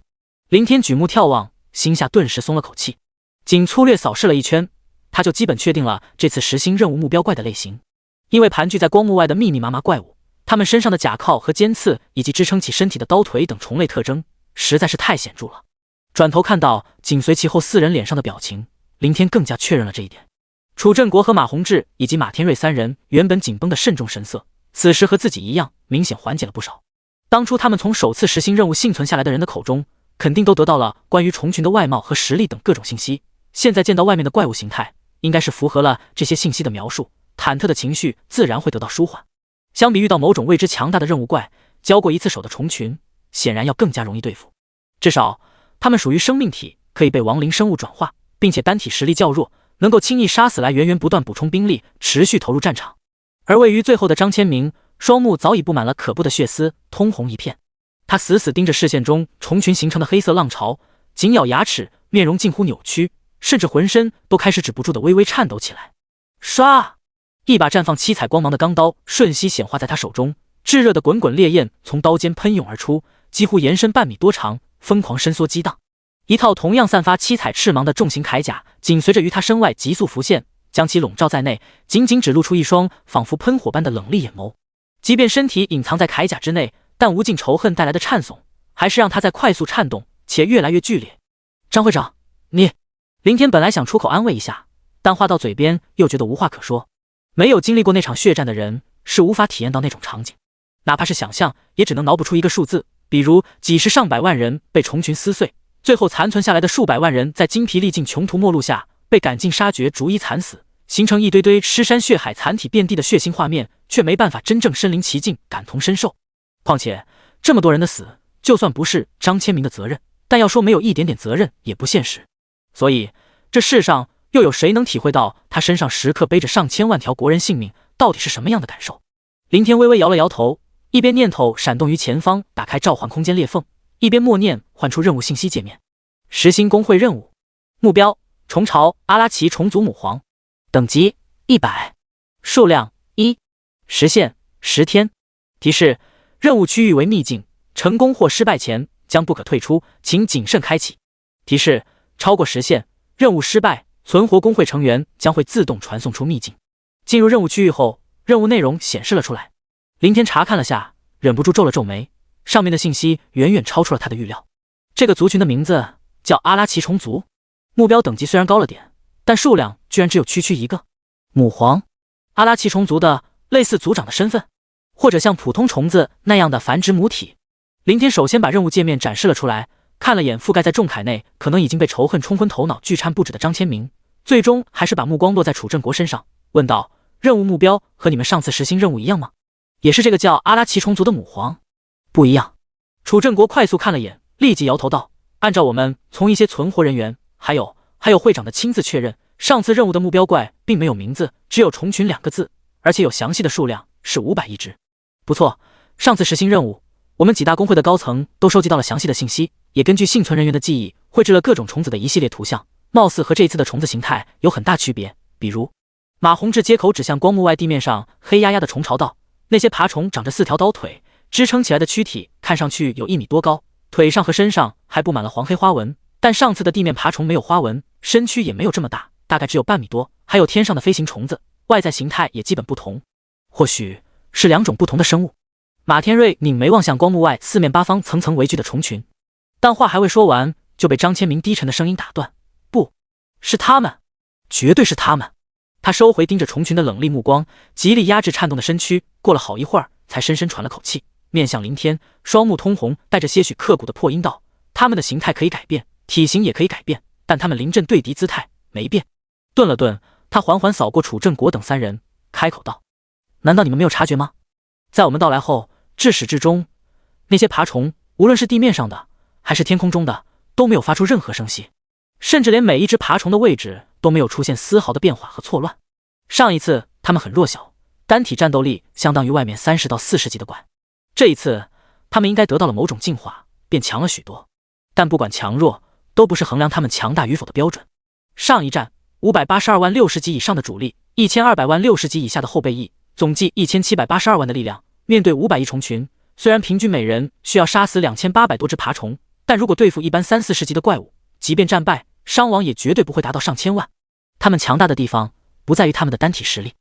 林天举目眺望，心下顿时松了口气。仅粗略扫视了一圈，他就基本确定了这次实行任务目标怪的类型。因为盘踞在光幕外的密密麻麻怪物，他们身上的甲壳和尖刺以及支撑起身体的刀腿等虫类特征实在是太显著了。转头看到紧随其后4人脸上的表情，林天更加确认了这一点。楚振国和马宏志以及马天瑞3人原本紧绷的慎重神色，此时和自己一样，明显缓解了不少。当初他们从首次实行任务幸存下来的人的口中，肯定都得到了关于虫群的外貌和实力等各种信息。现在见到外面的怪物形态，应该是符合了这些信息的描述，忐忑的情绪自然会得到舒缓。相比遇到某种未知强大的任务怪，交过一次手的虫群显然要更加容易对付。至少他们属于生命体，可以被亡灵生物转化，并且单体实力较弱，能够轻易杀死来源源不断补充兵力，持续投入战场。而位于最后的张千明，双目早已布满了可怖的血丝，通红一片。他死死盯着视线中虫群形成的黑色浪潮，紧咬牙齿，面容近乎扭曲，甚至浑身都开始止不住的微微颤抖起来。唰！一把绽放七彩光芒的钢刀瞬息显化在他手中，炙热的滚滚烈焰从刀尖喷涌而出，几乎延伸半米多长，疯狂伸缩激荡。一套同样散发七彩翅芒的重型铠甲紧随着于他身外急速浮现，将其笼罩在内，仅仅只露出一双仿佛喷火般的冷厉眼眸。即便身体隐藏在铠甲之内，但无尽仇恨带来的颤悚还是让他在快速颤动，且越来越剧烈。张会长，你……林天本来想出口安慰一下，但话到嘴边又觉得无话可说。没有经历过那场血战的人是无法体验到那种场景，哪怕是想象，也只能脑补出一个数字，比如几十上百万人被虫群撕碎，最后残存下来的数百万人在精疲力尽穷途末路下被赶尽杀绝，逐一惨死，形成一堆堆尸山血海残体遍地的血腥画面，却没办法真正身临其境感同身受。况且这么多人的死，就算不是张千明的责任，但要说没有一点点责任也不现实。所以这世上又有谁能体会到他身上时刻背着上千万条国人性命到底是什么样的感受？林天微微摇了摇头，一边念头闪动于前方打开召唤空间裂缝，一边默念唤出任务信息界面。实行工会任务，目标虫巢阿拉奇虫族母皇，等级100，数量1，时限10天。提示：任务区域为秘境，成功或失败前将不可退出，请谨慎开启。提示：超过时限，任务失败，存活工会成员将会自动传送出秘境。进入任务区域后，任务内容显示了出来。林天查看了下，忍不住皱了皱眉，上面的信息远远超出了他的预料。这个族群的名字叫阿拉奇虫族，目标等级虽然高了点，但数量居然只有区1个。母皇，阿拉奇虫族的类似族长的身份，或者像普通虫子那样的繁殖母体。林天首先把任务界面展示了出来，看了眼覆盖在重铠内可能已经被仇恨冲昏头脑、巨颤不止的张千明，最终还是把目光落在楚正国身上，问道：“任务目标和你们上次实行任务一样吗？也是这个叫阿拉奇虫族的母皇？”“不一样。”楚正国快速看了眼，立即摇头道：“按照我们从一些存活人员，还有会长的亲自确认，上次任务的目标怪并没有名字，只有虫群2个字，而且有详细的数量，是501只。不错，上次实行任务，我们几大工会的高层都收集到了详细的信息，也根据幸存人员的记忆绘制了各种虫子的一系列图像，貌似和这一次的虫子形态有很大区别。比如，马宏志接口指向光幕外地面上黑压压的虫巢道，那些爬虫长着4条刀腿，支撑起来的躯体看上去有1米多高，腿上和身上还布满了黄黑花纹，但上次的地面爬虫没有花纹，身躯也没有这么大，大概只有半米多，还有天上的飞行虫子，外在形态也基本不同，或许是2种不同的生物。马天瑞拧眉望向光幕外四面八方层层围聚的虫群，但话还未说完，就被张千明低沉的声音打断：“不是他们，绝对是他们！”他收回盯着虫群的冷厉目光，极力压制颤动的身躯，过了好一会儿，才深深喘了口气，面向林天，双目通红，带着些许刻骨的破音道：“他们的形态可以改变，体型也可以改变，但他们临阵对敌姿态没变。”顿了顿，他缓缓扫过楚正国等3人，开口道：“难道你们没有察觉吗？在我们到来后，至始至终，那些爬虫，无论是地面上的，还是天空中的，都没有发出任何声息，甚至连每一只爬虫的位置都没有出现丝毫的变化和错乱。上一次他们很弱小，单体战斗力相当于外面30到40级的怪，这一次他们应该得到了某种进化，变强了许多。但不管强弱，都不是衡量他们强大与否的标准。上一战582万60级以上的主力，1200万60级以下的后备役，总计1782万的力量，面对500亿虫群，虽然平均每人需要杀死2800多只爬虫，但如果对付一般30-40级的怪物，即便战败，伤亡也绝对不会达到上千万。他们强大的地方不在于他们的单体实力。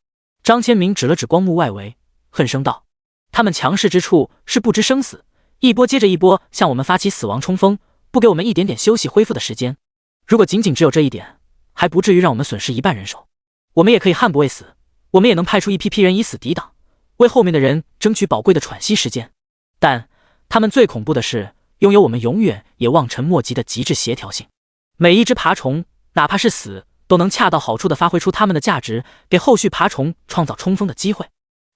张千明指了指光幕外围，恨声道：“他们强势之处是不知生死，一波接着一波向我们发起死亡冲锋，不给我们一点点休息恢复的时间。如果仅仅只有这一点，还不至于让我们损失1半人手。我们也可以悍不畏死，我们也能派出一批人以死抵挡，为后面的人争取宝贵的喘息时间。但他们最恐怖的是拥有我们永远也望尘莫及的极致协调性。每一只爬虫，哪怕是死，都能恰到好处地发挥出它们的价值，给后续爬虫创造冲锋的机会。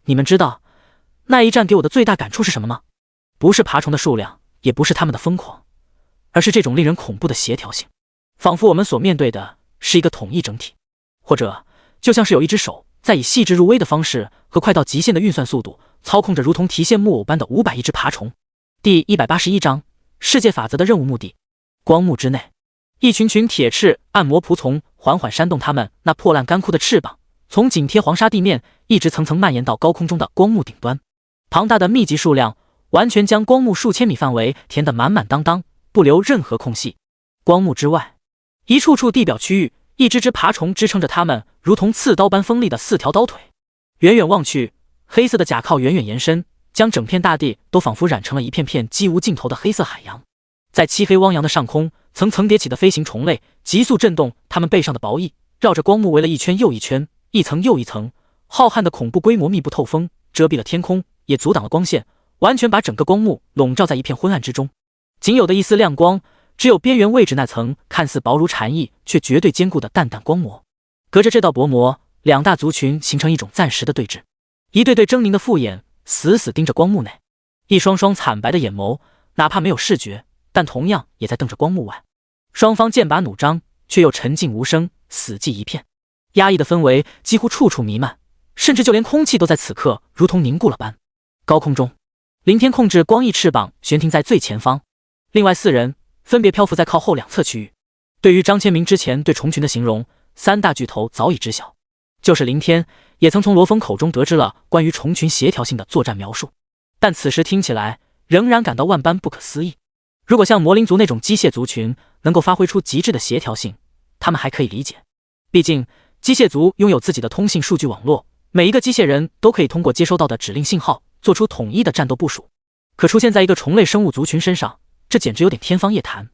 你们知道那一战给我的最大感触是什么吗？不是爬虫的数量，也不是他们的疯狂，而是这种令人恐怖的协调性，仿佛我们所面对的是一个统一整体，或者就像是有一只手在以细致入微的方式和快到极限的运算速度操控着如同提线木偶般的500亿只爬虫。第181章世界法则的任务目的。光幕之内，一群群铁翅按摩仆从缓缓扇动它们那破烂干枯的翅膀，从紧贴黄沙地面一直层层蔓延到高空中的光幕顶端。庞大的密集数量完全将光幕数千米范围填得满满当当，不留任何空隙。光幕之外，一处处地表区域，一只只爬虫支撑着它们如同刺刀般锋利的4条刀腿。远远望去，黑色的甲壳远远延伸，将整片大地都仿佛染成了一片片几无尽头的黑色海洋。在漆黑汪洋的上空，层层叠起的飞行虫类急速震动它们背上的薄翼，绕着光幕围了一圈又一圈，一层又一层，浩瀚的恐怖规模密不透风，遮蔽了天空，也阻挡了光线，完全把整个光幕笼罩在一片昏暗之中。仅有的一丝亮光，只有边缘位置那层看似薄如蝉翼却绝对坚固的淡淡光膜。隔着这道薄膜，两大族群形成一种暂时的对峙，一对对狰狞的复眼死死盯着光幕内，一双双惨白的眼眸，哪怕没有视觉，但同样也在瞪着光幕外。双方剑拔弩张，却又沉静无声，死寂一片。压抑的氛围几乎处处弥漫，甚至就连空气都在此刻如同凝固了般。高空中，林天控制光翼翅膀悬停在最前方，另外4人分别漂浮在靠后2侧区域。对于张千明之前对虫群的形容，3大巨头早已知晓，就是林天也曾从罗峰口中得知了关于虫群协调性的作战描述，但此时听起来仍然感到万般不可思议。如果像魔灵族那种机械族群能够发挥出极致的协调性，他们还可以理解，毕竟机械族拥有自己的通信数据网络，每一个机械人都可以通过接收到的指令信号做出统一的战斗部署。可出现在一个虫类生物族群身上，这简直有点天方夜谭。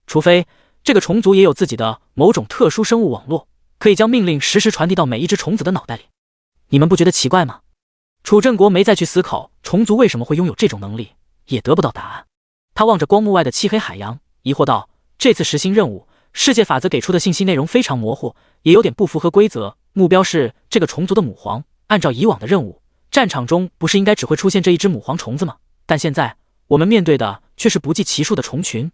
除非这个虫族也有自己的某种特殊生物网络，可以将命令实时传递到每一只虫子的脑袋里。你们不觉得奇怪吗？楚正国没再去思考虫族为什么会拥有这种能力，也得不到答案。他望着光幕外的漆黑海洋，疑惑道：这次实行任务世界法则给出的信息内容非常模糊，也有点不符合规则。目标是这个虫族的母皇，按照以往的任务，战场中不是应该只会出现这一只母皇虫子吗？但现在我们面对的却是不计其数的虫群，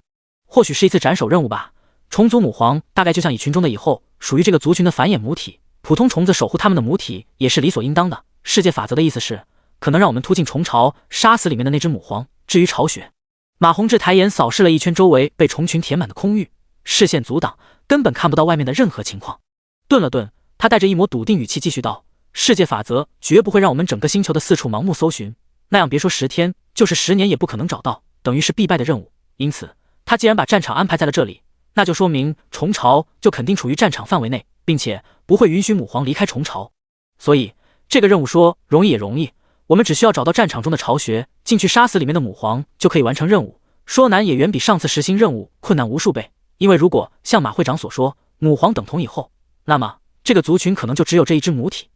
或许是一次斩首任务吧。虫族母皇大概就像蚁群中的蚁后，属于这个族群的繁衍母体，普通虫子守护他们的母体也是理所应当的。世界法则的意思是，可能让我们突进虫巢，杀死里面的那只母皇。至于巢穴，马宏志抬眼扫视了一圈周围被虫群填满的空域，视线阻挡，根本看不到外面的任何情况。顿了顿，他带着一抹笃定语气继续道：世界法则绝不会让我们整个星球的四处盲目搜寻，那样别说10天，就是10年也不可能找到，等于是必败的任务。因此他既然把战场安排在了这里，那就说明虫巢就肯定处于战场范围内，并且不会允许母皇离开虫巢。所以这个任务说容易也容易，我们只需要找到战场中的巢穴，进去杀死里面的母皇就可以完成任务。说难也远比上次实行任务困难无数倍，因为如果像马会长所说，母皇等同以后，那么这个族群可能就只有这一只母体，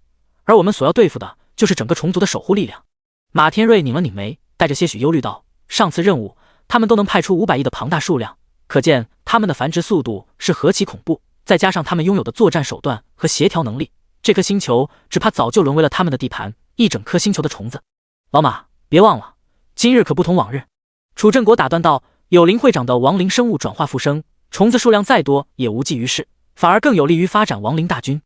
而我们所要对付的就是整个虫族的守护力量。马天瑞拧了拧眉，带着些许忧虑道：上次任务他们都能派出500亿的庞大数量，可见他们的繁殖速度是何其恐怖，再加上他们拥有的作战手段和协调能力，这颗星球只怕早就沦为了他们的地盘，一整颗星球的虫子。老马，别忘了，今日可不同往日。楚振国打断道：有林会长的亡灵生物转化复生，虫子数量再多也无济于事，反而更有利于发展亡灵大军。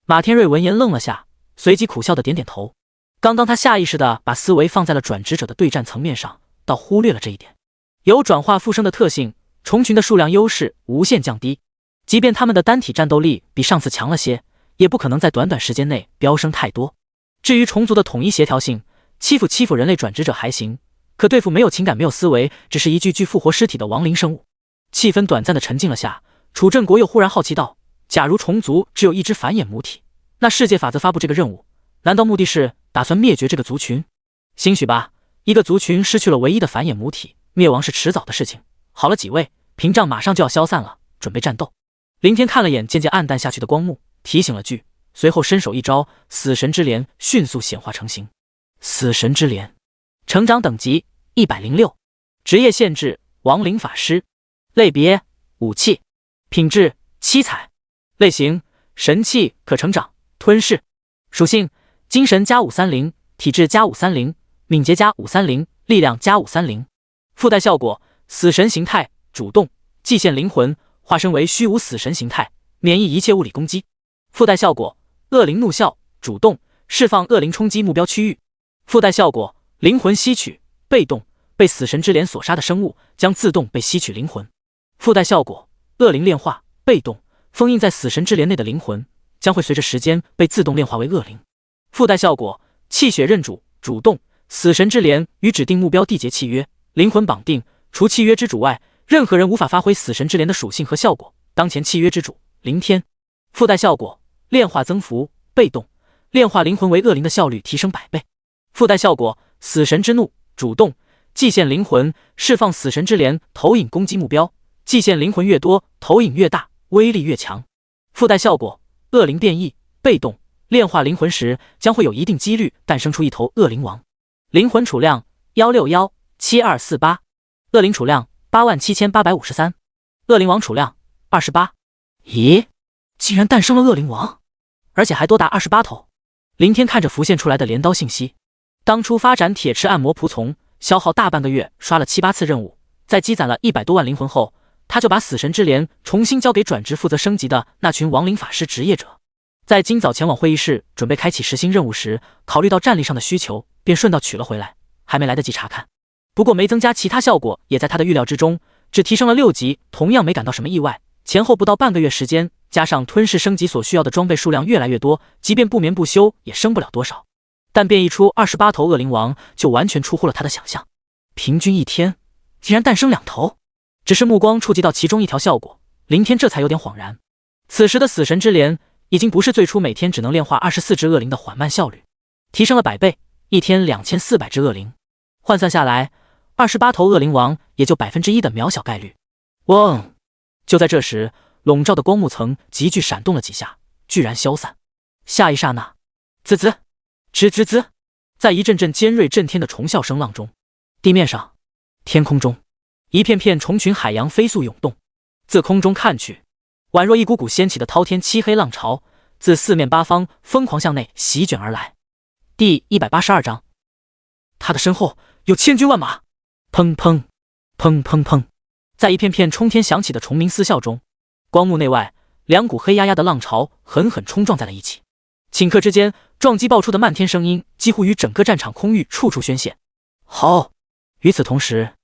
马天瑞闻言愣了下，随即苦笑的点点头。刚刚他下意识的把思维放在了转职者的对战层面上，倒忽略了这一点。有转化复生的特性，虫群的数量优势无限降低，即便他们的单体战斗力比上次强了些，也不可能在短短时间内飙升太多。至于虫族的统一协调性，欺负人类转职者还行，可对付没有情感没有思维，只是一具具复活尸体的亡灵生物。气氛短暂的沉静了下，楚振国又忽然好奇道：假如虫族只有一只繁衍母体，那世界法则发布这个任务，难道目的是打算灭绝这个族群？兴许吧，一个族群失去了唯一的繁衍母体，灭亡是迟早的事情。好了几位，屏障马上就要消散了，准备战斗。林天看了眼渐渐暗淡下去的光幕，提醒了句，随后伸手一招，死神之镰迅速显化成型。死神之镰，成长等级106，职业限制亡灵法师，类别武器，品质七彩，类型神器可成长吞噬，属性精神加530，体质加530，敏捷加530，力量加530。附带效果死神形态主动，祭献灵魂化身为虚无死神形态，免疫一切物理攻击。附带效果恶灵怒啸主动，释放恶灵冲击目标区域。附带效果灵魂吸取被动，被死神之镰所杀的生物将自动被吸取灵魂。附带效果恶灵炼化被动，封印在死神之镰内的灵魂将会随着时间被自动炼化为恶灵。附带效果气血认主主动，死神之镰与指定目标缔结契约，灵魂绑定，除契约之主外，任何人无法发挥死神之镰的属性和效果。当前契约之主灵天。附带效果炼化增幅被动，炼化灵魂为恶灵的效率提升100倍。附带效果死神之怒主动，祭献灵魂，释放死神之镰投影攻击目标，祭献灵魂越多投影越大，威力越强。附带效果恶灵变异被动，炼化灵魂时将会有一定几率诞生出一头恶灵王。灵魂储量1617248，恶灵储量87853，恶灵王储量28。咦，竟然诞生了恶灵王，而且还多达28头。林天看着浮现出来的镰刀信息，当初发展铁翅暗魔仆从，消耗大半个月刷了7、8次任务，在积攒了100多万灵魂后，他就把死神之镰重新交给转职负责升级的那群亡灵法师职业者。在今早前往会议室准备开启实行任务时，考虑到战力上的需求，便顺道取了回来，还没来得及查看。不过没增加其他效果也在他的预料之中，只提升了6级，同样没感到什么意外。前后不到半个月时间，加上吞噬升级所需要的装备数量越来越多，即便不眠不休也升不了多少。但变异出28头恶灵王就完全出乎了他的想象，平均一天竟然诞生2头。只是目光触及到其中一条效果，林天这才有点恍然。此时的死神之镰已经不是最初每天只能炼化24只恶灵的缓慢效率，提升了100倍，一天2400只恶灵，换算下来28头恶灵王也就1%的渺小概率。嗡！就在这时，笼罩的光幕层急剧闪动了几下，居然消散。下一刹那，滋滋吱吱滋，在一阵阵尖锐震天的虫啸声浪中，地面上天空中一片片虫群海洋飞速涌动。自空中看去，宛若一股股掀起的滔天漆黑浪潮，自四面八方疯狂向内席卷而来。第182章，他的身后有千军万马，砰砰砰砰砰，在一片片冲天响起的虫鸣嘶啸中，光幕内外两股黑压压的浪潮狠狠冲撞在了一起。顷刻之间，撞击爆出的漫天声音几乎与整个战场空域处处宣泄。好！与此同时，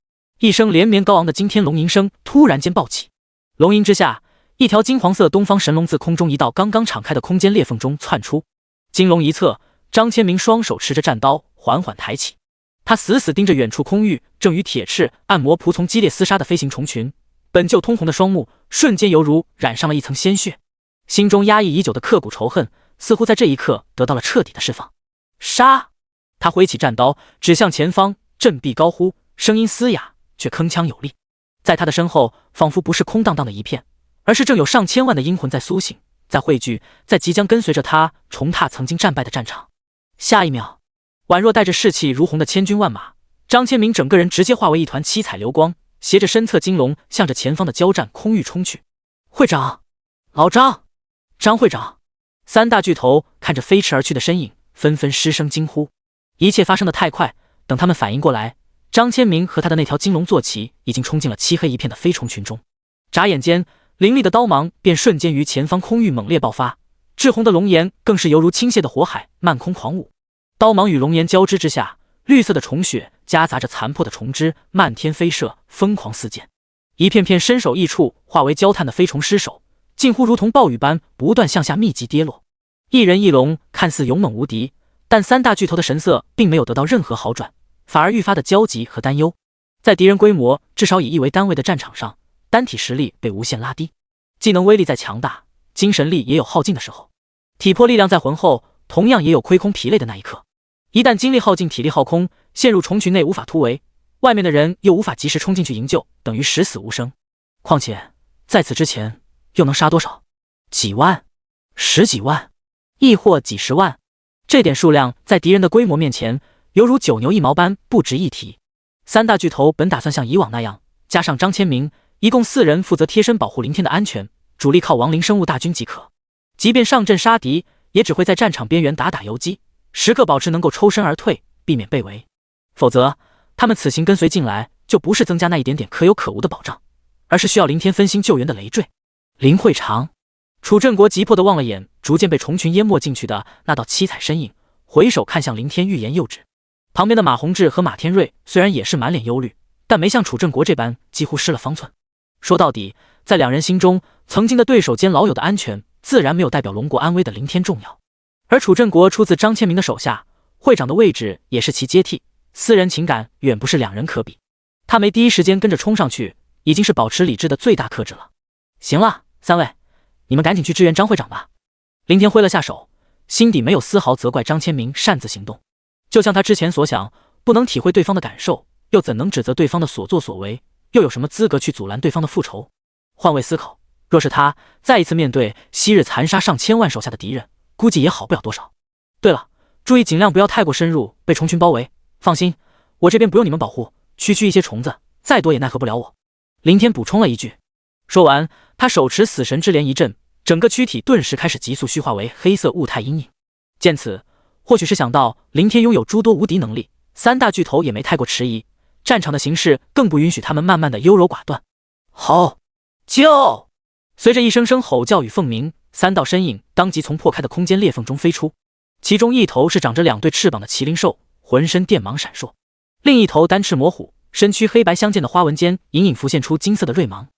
一声连绵高昂的惊天龙吟声突然间爆起，龙吟之下，一条金黄色东方神龙自空中一道刚刚敞开的空间裂缝中窜出。金龙一侧，张千明双手持着战刀缓缓抬起，他死死盯着远处空域正与铁翅按摩仆从激烈厮杀的飞行虫群，本就通红的双目瞬间犹如染上了一层鲜血，心中压抑已久的刻骨仇恨似乎在这一刻得到了彻底的释放。杀！他挥起战刀指向前方，振臂高呼，声音嘶哑却铿锵有力。在他的身后，仿佛不是空荡荡的一片，而是正有上千万的阴魂在苏醒，在汇聚，在即将跟随着他重踏曾经战败的战场。下一秒，宛若带着士气如虹的千军万马，张千明整个人直接化为一团七彩流光，携着身侧金龙向着前方的交战空域冲去。会长，老张，张会长，三大巨头看着飞驰而去的身影，纷纷失声惊呼。一切发生的太快，等他们反应过来，张千明和他的那条金龙坐骑已经冲进了漆黑一片的飞虫群中。眨眼间，凌厉的刀芒便瞬间于前方空域猛烈爆发，赤红的龙炎更是犹如倾泻的火海，漫空狂舞。刀芒与龙炎交织之下，绿色的虫血夹杂着残破的虫枝，漫天飞射，疯狂四溅。一片片身首异处、化为焦炭的飞虫尸首，近乎如同暴雨般不断向下密集跌落。一人一龙看似勇猛无敌，但三大巨头的神色并没有得到任何好转，反而愈发的焦急和担忧。在敌人规模至少以亿为单位的战场上，单体实力被无限拉低，技能威力再强大，精神力也有耗尽的时候，体魄力量再浑厚，同样也有亏空疲累的那一刻。一旦精力耗尽，体力耗空，陷入虫群内无法突围，外面的人又无法及时冲进去营救，等于十死无生。况且在此之前又能杀多少？几万、十几万，亦或几十万？这点数量在敌人的规模面前，犹如九牛一毛般不值一提。三大巨头本打算像以往那样，加上张千明，一共4人负责贴身保护林天的安全，主力靠亡灵生物大军即可。即便上阵杀敌，也只会在战场边缘打打游击，时刻保持能够抽身而退，避免被围。否则，他们此行跟随进来，就不是增加那一点点可有可无的保障，而是需要林天分心救援的累赘。林会长，楚振国急迫地望了眼逐渐被虫群淹没进去的那道七彩身影，回首看向林天，欲言又止。旁边的马宏志和马天瑞虽然也是满脸忧虑，但没像楚振国这般几乎失了方寸。说到底，在两人心中，曾经的对手兼老友的安全，自然没有代表龙国安危的林天重要。而楚振国出自张千明的手下，会长的位置也是其接替，私人情感远不是两人可比。他没第一时间跟着冲上去，已经是保持理智的最大克制了。行了，三位，你们赶紧去支援张会长吧。林天挥了下手，心底没有丝毫责怪张千明擅自行动。就像他之前所想，不能体会对方的感受，又怎能指责对方的所作所为？又有什么资格去阻拦对方的复仇？换位思考，若是他再一次面对昔日残杀上千万手下的敌人，估计也好不了多少。对了，注意尽量不要太过深入，被虫群包围。放心，我这边不用你们保护，区区一些虫子，再多也奈何不了我。林天补充了一句。说完，他手持死神之镰一震，整个躯体顿时开始急速虚化为黑色雾态阴影。见此，或许是想到林天拥有诸多无敌能力，三大巨头也没太过迟疑，战场的形势更不允许他们慢慢的优柔寡断。好，救！随着一声声吼叫与凤鸣，三道身影当即从破开的空间裂缝中飞出，其中一头是长着2对翅膀的麒麟兽，浑身电芒闪烁；另一头单翅魔虎，身躯黑白相间的花纹间隐隐浮现出金色的锐芒。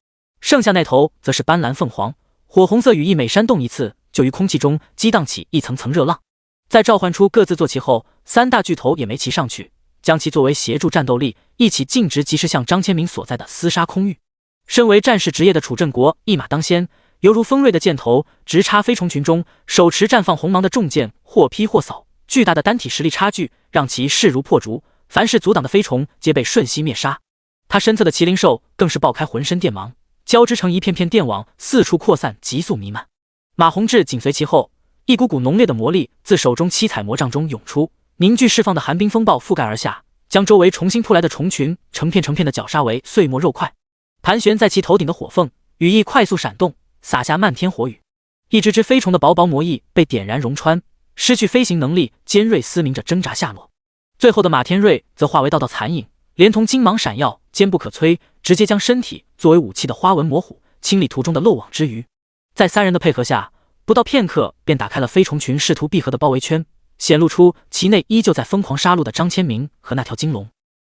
剩下那头则是斑斓凤凰，火红色羽翼每扇动一次，就于空气中激荡起一层层热浪。在召唤出各自坐骑后，三大巨头也没骑上去，将其作为协助战斗力，一起径直疾驶向张千明所在的厮杀空域。身为战士职业的楚振国一马当先，犹如锋锐的箭头直插飞虫群中，手持绽放红芒的重剑或劈或扫，巨大的单体实力差距让其势如破竹，凡是阻挡的飞虫皆被瞬息灭杀。他身侧的麒麟兽更是爆开浑身电芒，交织成一片片电网，四处扩散，急速弥漫。马宏志紧随其后，一股股浓烈的魔力自手中七彩魔杖中涌出，凝聚释放的寒冰风暴覆盖而下，将周围重新扑来的虫群成片成片的绞杀为碎末肉块。盘旋在其头顶的火凤羽翼快速闪动，洒下漫天火雨。一只只飞虫的薄薄魔翼被点燃熔穿，失去飞行能力，尖锐嘶鸣着挣扎下落。最后的马天瑞则化为道道残影，连同金芒闪耀、坚不可摧，直接将身体作为武器的花纹模糊，清理途中的漏网之鱼。在3人的配合下，不到片刻便打开了飞虫群试图闭合的包围圈，显露出其内依旧在疯狂杀戮的张千明和那条金龙。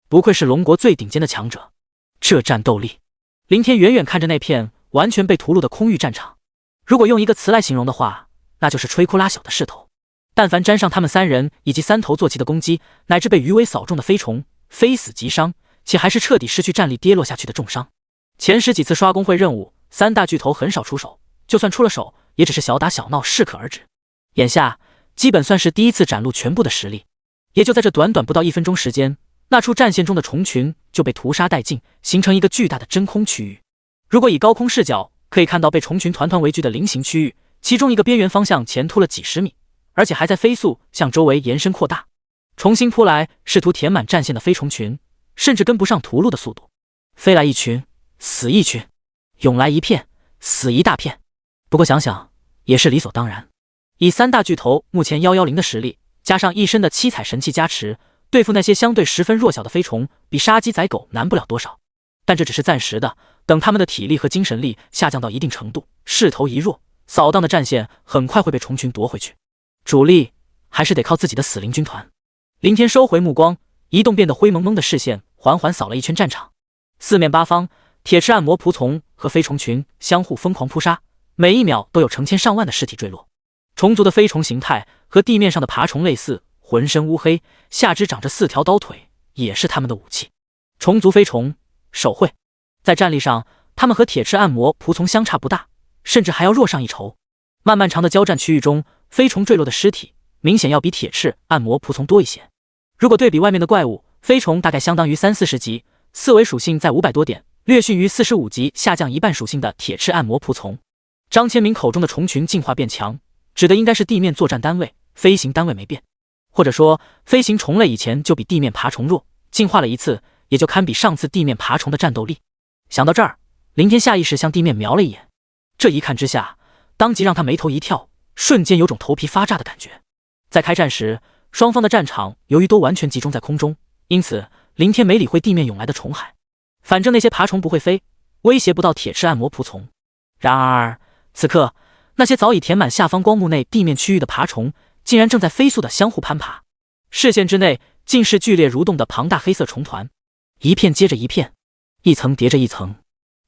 不愧是龙国最顶尖的强者，这战斗力！林天远远看着那片完全被屠戮的空域战场，如果用一个词来形容的话，那就是摧枯拉朽的势头。但凡沾上他们3人以及3头坐骑的攻击，乃至被鱼尾扫中的飞虫，非死即伤，且还是彻底失去战力跌落下去的重伤。前10几次刷工会任务，3大巨头很少出手，就算出了手，也只是小打小闹，适可而止。眼下基本算是第一次展露全部的实力。也就在这短短不到1分钟时间，那处战线中的虫群就被屠杀殆尽，形成一个巨大的真空区域。如果以高空视角，可以看到被虫群团团围聚的菱形区域，其中一个边缘方向前突了几10米，而且还在飞速向周围延伸扩大。重新扑来试图填满战线的飞虫群，甚至跟不上屠戮的速度。飞来一群，死一群；涌来一片，死一大片。不过想想也是理所当然。以3大巨头目前110的实力，加上一身的7彩神器加持，对付那些相对十分弱小的飞虫，比杀鸡宰狗难不了多少。但这只是暂时的，等他们的体力和精神力下降到一定程度，势头一弱，扫荡的战线很快会被虫群夺回去。主力还是得靠自己的死灵军团。林天收回目光，移动变得灰蒙蒙的视线缓缓扫了一圈战场，四面八方铁翅暗魔仆从和飞虫群相互疯狂扑杀，每一秒都有成千上万的尸体坠落。虫族的飞虫形态和地面上的爬虫类似，浑身乌黑，下肢长着4条刀腿，也是他们的武器。虫族飞虫手绘，在战力上，他们和铁翅暗魔仆从相差不大，甚至还要弱上一筹。漫长的交战区域中，飞虫坠落的尸体明显要比铁翅暗魔仆从多一些。如果对比外面的怪物，飞虫大概相当于30-40级，四维属性在500多点，略逊于45级下降1半属性的铁翅暗魔仆从。张千明口中的虫群进化变强，指的应该是地面作战单位，飞行单位没变。或者说，飞行虫类以前就比地面爬虫弱，进化了一次，也就堪比上次地面爬虫的战斗力。想到这儿，林天下意识向地面瞄了一眼，这一看之下，当即让他眉头一跳，瞬间有种头皮发炸的感觉。在开战时，双方的战场由于都完全集中在空中，因此林天没理会地面涌来的虫海，反正那些爬虫不会飞，威胁不到铁翅暗魔仆从。然而此刻，那些早已填满下方光幕内地面区域的爬虫，竟然正在飞速的相互攀爬，视线之内尽是剧烈蠕动的庞大黑色虫团，一片接着一片，一层叠着一层，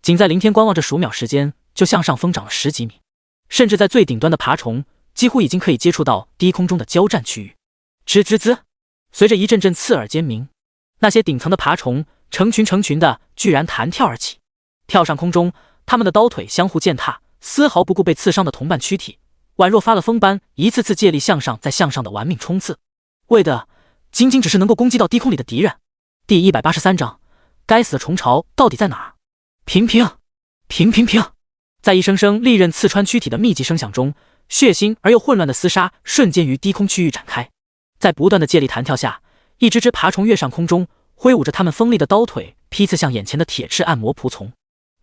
仅在林天观望着数秒时间，就向上疯长了10几米，甚至在最顶端的爬虫几乎已经可以接触到低空中的交战区域。吱吱吱，随着一阵阵刺耳尖鸣，那些顶层的爬虫成群的居然弹跳而起，跳上空中，他们的刀腿相互践踏，丝毫不顾被刺伤的同伴躯体，宛若发了疯般一次次借力向上再向上的玩命冲刺，为的仅仅只是能够攻击到低空里的敌人。第183章，该死的虫巢到底在哪儿？平平，在一声声利刃刺穿躯体的密集声响中，血腥而又混乱的厮杀瞬间于低空区域展开。在不断的借力弹跳下，一只只爬虫跃上空中，挥舞着他们锋利的刀腿，劈刺向眼前的铁翅暗魔仆从。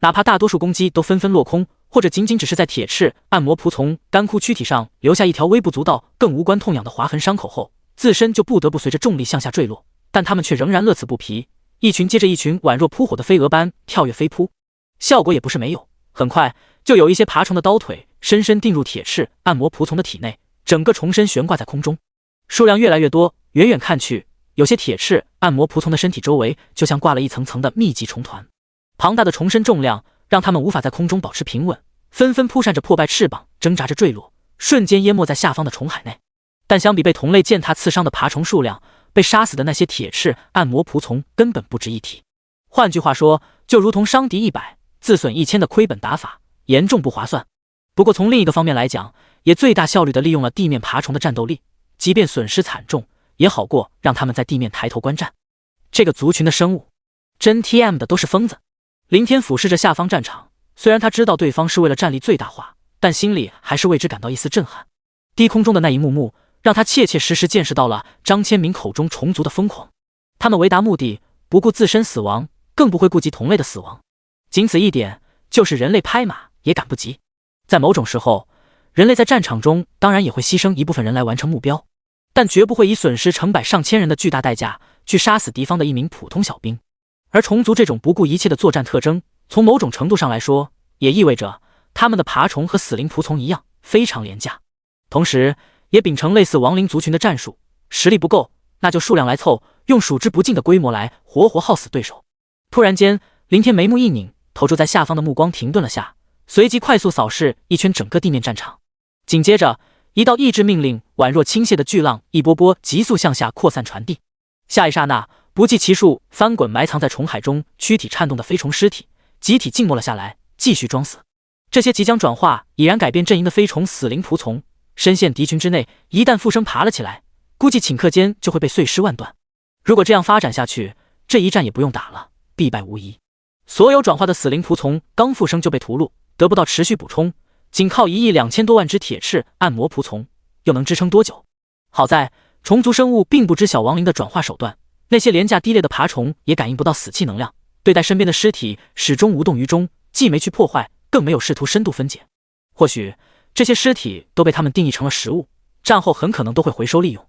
哪怕大多数攻击都纷纷落空，或者仅仅只是在铁翅暗魔仆从干枯躯体上留下一条微不足道、更无关痛痒的划痕伤口后，自身就不得不随着重力向下坠落，但他们却仍然乐此不疲，一群接着一群宛若扑火的飞蛾般跳跃飞扑。效果也不是没有，很快就有一些爬虫的刀腿深深钉入铁翅暗魔仆从的体内，整个虫身悬挂在空中，数量越来越多，远远看去，有些铁翅暗魔仆从的身体周围就像挂了一层层的密集虫团。庞大的虫身重量让他们无法在空中保持平稳，纷纷扑扇着破败翅膀，挣扎着坠落，瞬间淹没在下方的虫海内。但相比被同类践踏刺伤的爬虫数量，被杀死的那些铁翅暗魔仆从根本不值一提。换句话说，就如同伤敌100，自损1000的亏本打法，严重不划算。不过从另一个方面来讲，也最大效率地利用了地面爬虫的战斗力，即便损失惨重，也好过让他们在地面抬头观战。这个族群的生物，真 TM 的都是疯子。林天俯视着下方战场，虽然他知道对方是为了战力最大化，但心里还是为之感到一丝震撼。低空中的那一幕幕，让他切切实实见识到了张千明口中虫族的疯狂。他们为达目的，不顾自身死亡，更不会顾及同类的死亡，仅此一点，就是人类拍马也赶不及。在某种时候，人类在战场中当然也会牺牲一部分人来完成目标，但绝不会以损失成百上千人的巨大代价去杀死敌方的一名普通小兵。而虫族这种不顾一切的作战特征，从某种程度上来说，也意味着他们的爬虫和死灵仆从一样非常廉价，同时也秉承类似亡灵族群的战术，实力不够那就数量来凑，用数之不尽的规模来活活耗死对手。突然间，林天眉目一拧，投注在下方的目光停顿了下，随即快速扫视一圈整个地面战场。紧接着，一道意志命令宛若倾泻的巨浪，一波波急速向下扩散传递。下一刹那，不计其数翻滚埋藏在虫海中躯体颤动的飞虫尸体集体静默了下来，继续装死。这些即将转化已然改变阵营的飞虫死灵仆从，深陷敌群之内，一旦复生爬了起来，估计顷刻间就会被碎尸万段。如果这样发展下去，这一战也不用打了，必败无疑。所有转化的死灵仆从刚复生就被屠戮，得不到持续补充，仅靠1.2亿多万只铁翅暗魔仆从，又能支撑多久？好在虫族生物并不知晓亡灵的转化手段，那些廉价低劣的爬虫也感应不到死气能量，对待身边的尸体始终无动于衷，既没去破坏，更没有试图深度分解。或许这些尸体都被他们定义成了食物，战后很可能都会回收利用。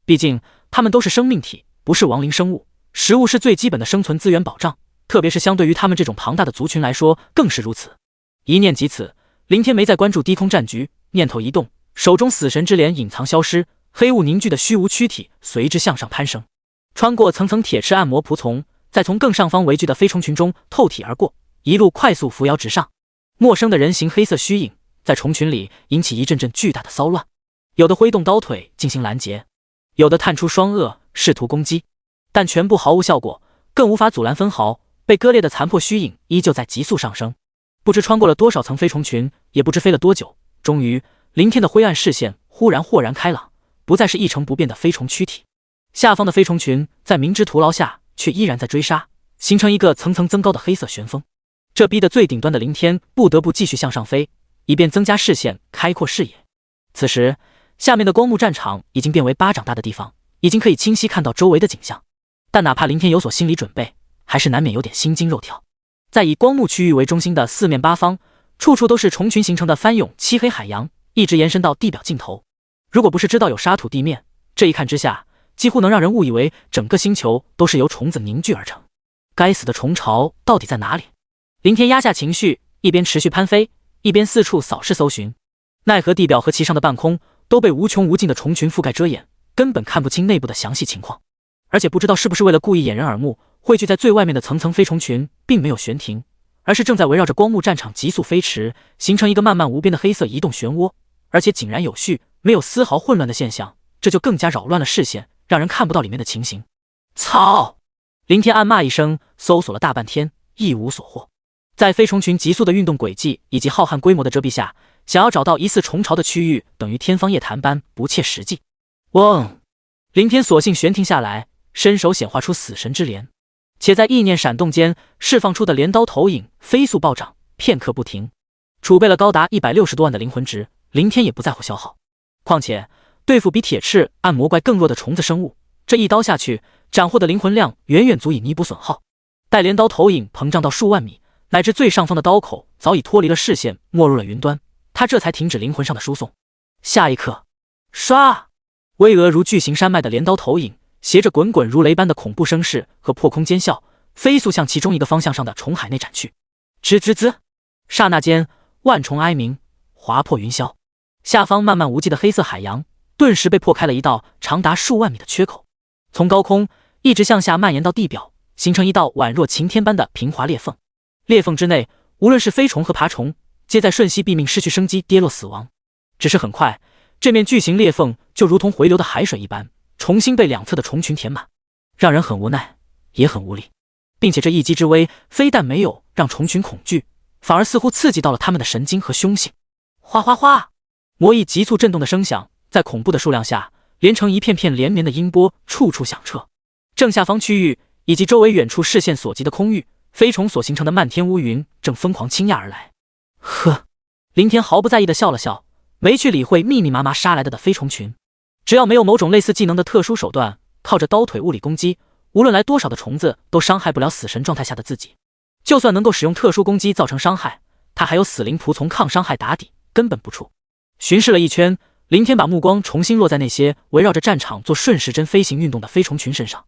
毕竟他们都是生命体，不是亡灵生物，食物是最基本的生存资源保障，特别是相对于他们这种庞大的族群来说更是如此。一念及此，林天没再关注低空战局，念头一动，手中死神之镰隐藏消失，黑雾凝聚的虚无躯体随之向上攀升，穿过层层铁翅暗魔仆从，再从更上方围聚的飞虫群中透体而过，一路快速扶摇直上。陌生的人形黑色虚影在虫群里引起一阵阵巨大的骚乱，有的挥动刀腿进行拦截，有的探出双颚试图攻击，但全部毫无效果，更无法阻拦分毫。被割裂的残破虚影依旧在急速上升，不知穿过了多少层飞虫群，也不知飞了多久，终于林天的灰暗视线忽然豁然开朗，不再是一成不变的飞虫躯体。下方的飞虫群在明知徒劳下，却依然在追杀，形成一个层层增高的黑色旋风。这逼得最顶端的林天不得不继续向上飞，以便增加视线，开阔视野。此时，下面的光幕战场已经变为巴掌大的地方，已经可以清晰看到周围的景象。但哪怕林天有所心理准备，还是难免有点心惊肉跳。在以光幕区域为中心的四面八方，处处都是虫群形成的翻涌漆黑海洋，一直延伸到地表尽头。如果不是知道有沙土地面，这一看之下，几乎能让人误以为整个星球都是由虫子凝聚而成。该死的虫巢到底在哪里？林天压下情绪，一边持续攀飞，一边四处扫视搜寻。奈何地表和其上的半空都被无穷无尽的虫群覆盖遮掩，根本看不清内部的详细情况。而且不知道是不是为了故意掩人耳目，汇聚在最外面的层层飞虫群并没有悬停，而是正在围绕着光幕战场急速飞驰，形成一个漫漫无边的黑色移动漩涡，而且井然有序，没有丝毫混乱的现象，这就更加扰乱了视线，让人看不到里面的情形。操！林天暗骂一声，搜索了大半天，一无所获。在飞虫群急速的运动轨迹以及浩瀚规模的遮蔽下，想要找到疑似虫巢的区域，等于天方夜谭般不切实际。嗡！林天索性悬停下来，伸手显化出死神之镰，且在意念闪动间释放出的镰刀投影飞速暴涨，片刻不停。储备了高达160多万的灵魂值，林天也不在乎消耗。况且对付比铁翅暗魔怪更弱的虫子生物，这一刀下去，斩获的灵魂量远远足以弥补损耗。待镰刀投影膨胀到数万米，乃至最上方的刀口早已脱离了视线，没入了云端，他这才停止灵魂上的输送。下一刻，唰！巍峨如巨型山脉的镰刀投影，携着滚滚如雷般的恐怖声势和破空尖啸，飞速向其中一个方向上的虫海内斩去。吱吱吱！刹那间，万虫哀鸣，划破云霄。下方漫漫无际的黑色海洋，顿时被破开了一道长达数万米的缺口，从高空一直向下蔓延到地表，形成一道宛若晴天般的平滑裂缝。裂缝之内，无论是飞虫和爬虫，皆在瞬息毙命，失去生机，跌落死亡。只是很快，这面巨型裂缝就如同回流的海水一般，重新被两侧的虫群填满，让人很无奈，也很无力。并且这一击之威，非但没有让虫群恐惧，反而似乎刺激到了他们的神经和凶性。哗哗哗！魔翼急促震动的声响，在恐怖的数量下，连成一片片连绵的音波，处处响彻。正下方区域以及周围远处视线所及的空域，飞虫所形成的漫天乌云正疯狂倾轧而来。呵，林天毫不在意地笑了笑，没去理会密密麻麻杀来的飞虫群。只要没有某种类似技能的特殊手段，靠着刀腿物理攻击，无论来多少的虫子都伤害不了死神状态下的自己。就算能够使用特殊攻击造成伤害，他还有死灵仆从抗伤害打底，根本不触。巡视了一圈，林天把目光重新落在那些围绕着战场做顺时针飞行运动的飞虫群身上。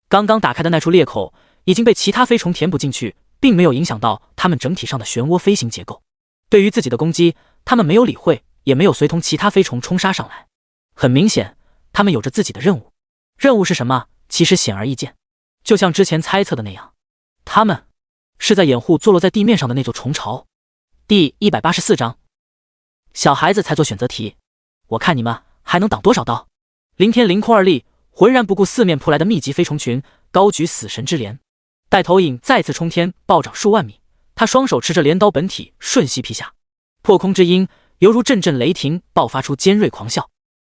刚刚打开的那处裂口已经被其他飞虫填补进去，并没有影响到它们整体上的漩涡飞行结构。对于自己的攻击，它们没有理会，也没有随同其他飞虫冲杀上来。很明显，它们有着自己的任务。任务是什么？其实显而易见，就像之前猜测的那样，它们是在掩护坐落在地面上的那座虫巢。第184章，小孩子才做选择题，我看你们还能挡多少刀。林天凌空而立，浑然不顾四面扑来的密集飞虫群，高举死神之镰，待投影再次冲天，暴涨数万米。他双手持着镰刀本体，瞬息劈下，破空之音犹如阵阵雷霆，爆发出尖锐狂啸。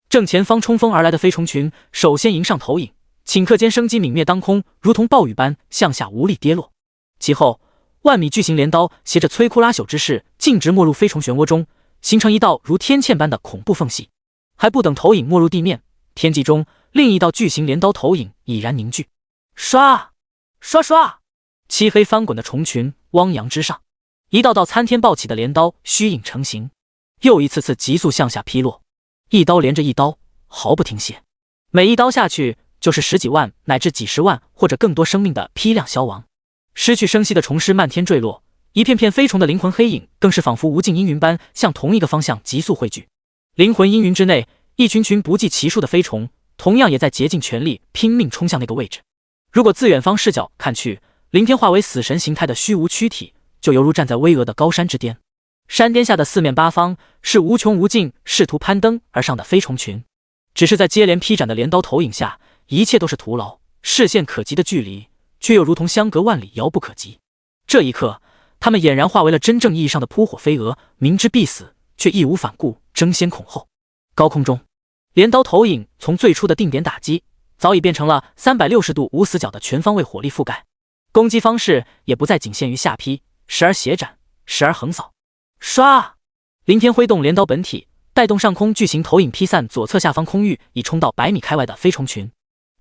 正前方冲锋而来的飞虫群首先迎上投影，顷刻间生机泯灭当空，如同暴雨般向下无力跌落。其后，万米巨型镰刀携着摧枯拉朽之势，径直没入飞虫漩涡中，形成一道如天堑般的恐怖缝隙。还不等投影没入地面，天际中另一道巨型镰刀投影已然凝聚。唰唰唰，漆黑翻滚的虫群汪洋之上，一道道参天暴起的镰刀虚影成形，又一次次急速向下劈落，一刀连着一刀，毫不停歇。每一刀下去，就是十几万乃至几十万或者更多生命的批量消亡。失去生息的虫尸漫天坠落，一片片飞虫的灵魂黑影更是仿佛无尽阴云般向同一个方向急速汇聚。灵魂阴云之内，一群群不计其数的飞虫同样也在竭尽全力拼命冲向那个位置。如果自远方视角看去，林天化为死神形态的虚无躯体就犹如站在巍峨的高山之巅，山巅下的四面八方是无穷无尽试图攀登而上的飞虫群。只是在接连劈斩的镰刀投影下，一切都是徒劳，视线可及的距离却又如同相隔万里，遥不可及。这一刻，他们俨然化为了真正意义上的扑火飞蛾，明知必死，却义无反顾，争先恐后。高空中，镰刀投影从最初的定点打击，早已变成了360度无死角的全方位火力覆盖。攻击方式也不再仅限于下劈，时而斜斩，时而横扫。唰！林天挥动镰刀本体，带动上空巨型投影劈散左侧下方空域已冲到100米开外的飞虫群，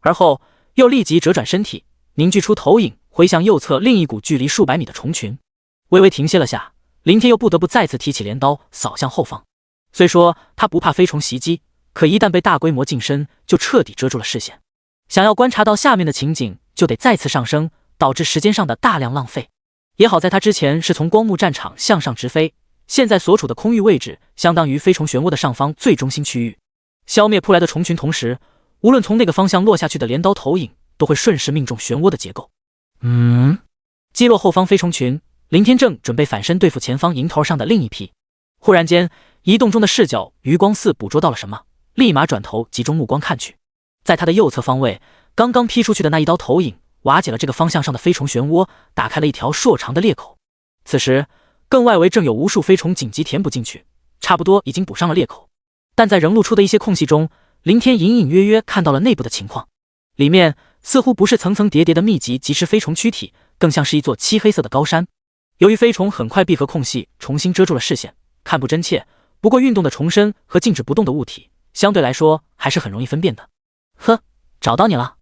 而后又立即折转身体，凝聚出投影，回向右侧另一股距离数百米的虫群。微微停歇了下，林天又不得不再次提起镰刀扫向后方。虽说他不怕飞虫袭击，可一旦被大规模近身，就彻底遮住了视线。想要观察到下面的情景，就得再次上升，导致时间上的大量浪费。也好在他之前是从光幕战场向上直飞，现在所处的空域位置相当于飞虫漩涡的上方最中心区域。消灭扑来的虫群同时，无论从那个方向落下去的镰刀投影都会顺势命中漩涡的结构。击落后方飞虫群，林天正准备反身对付前方迎头上的另一批。忽然间，移动中的视角余光似捕捉到了什么，立马转头集中目光看去。在他的右侧方位，刚刚劈出去的那一刀投影瓦解了这个方向上的飞虫漩涡，打开了一条硕长的裂口。此时更外围正有无数飞虫紧急填补进去，差不多已经补上了裂口。但在仍露出的一些空隙中，林天隐隐约约看到了内部的情况，里面似乎不是层层叠叠的密集即时飞虫躯体，更像是一座漆黑色的高山。由于飞虫很快闭合空隙，重新遮住了视线，看不真切，不过运动的虫身和静止不动的物体相对来说还是很容易分辨的。呵，找到你了。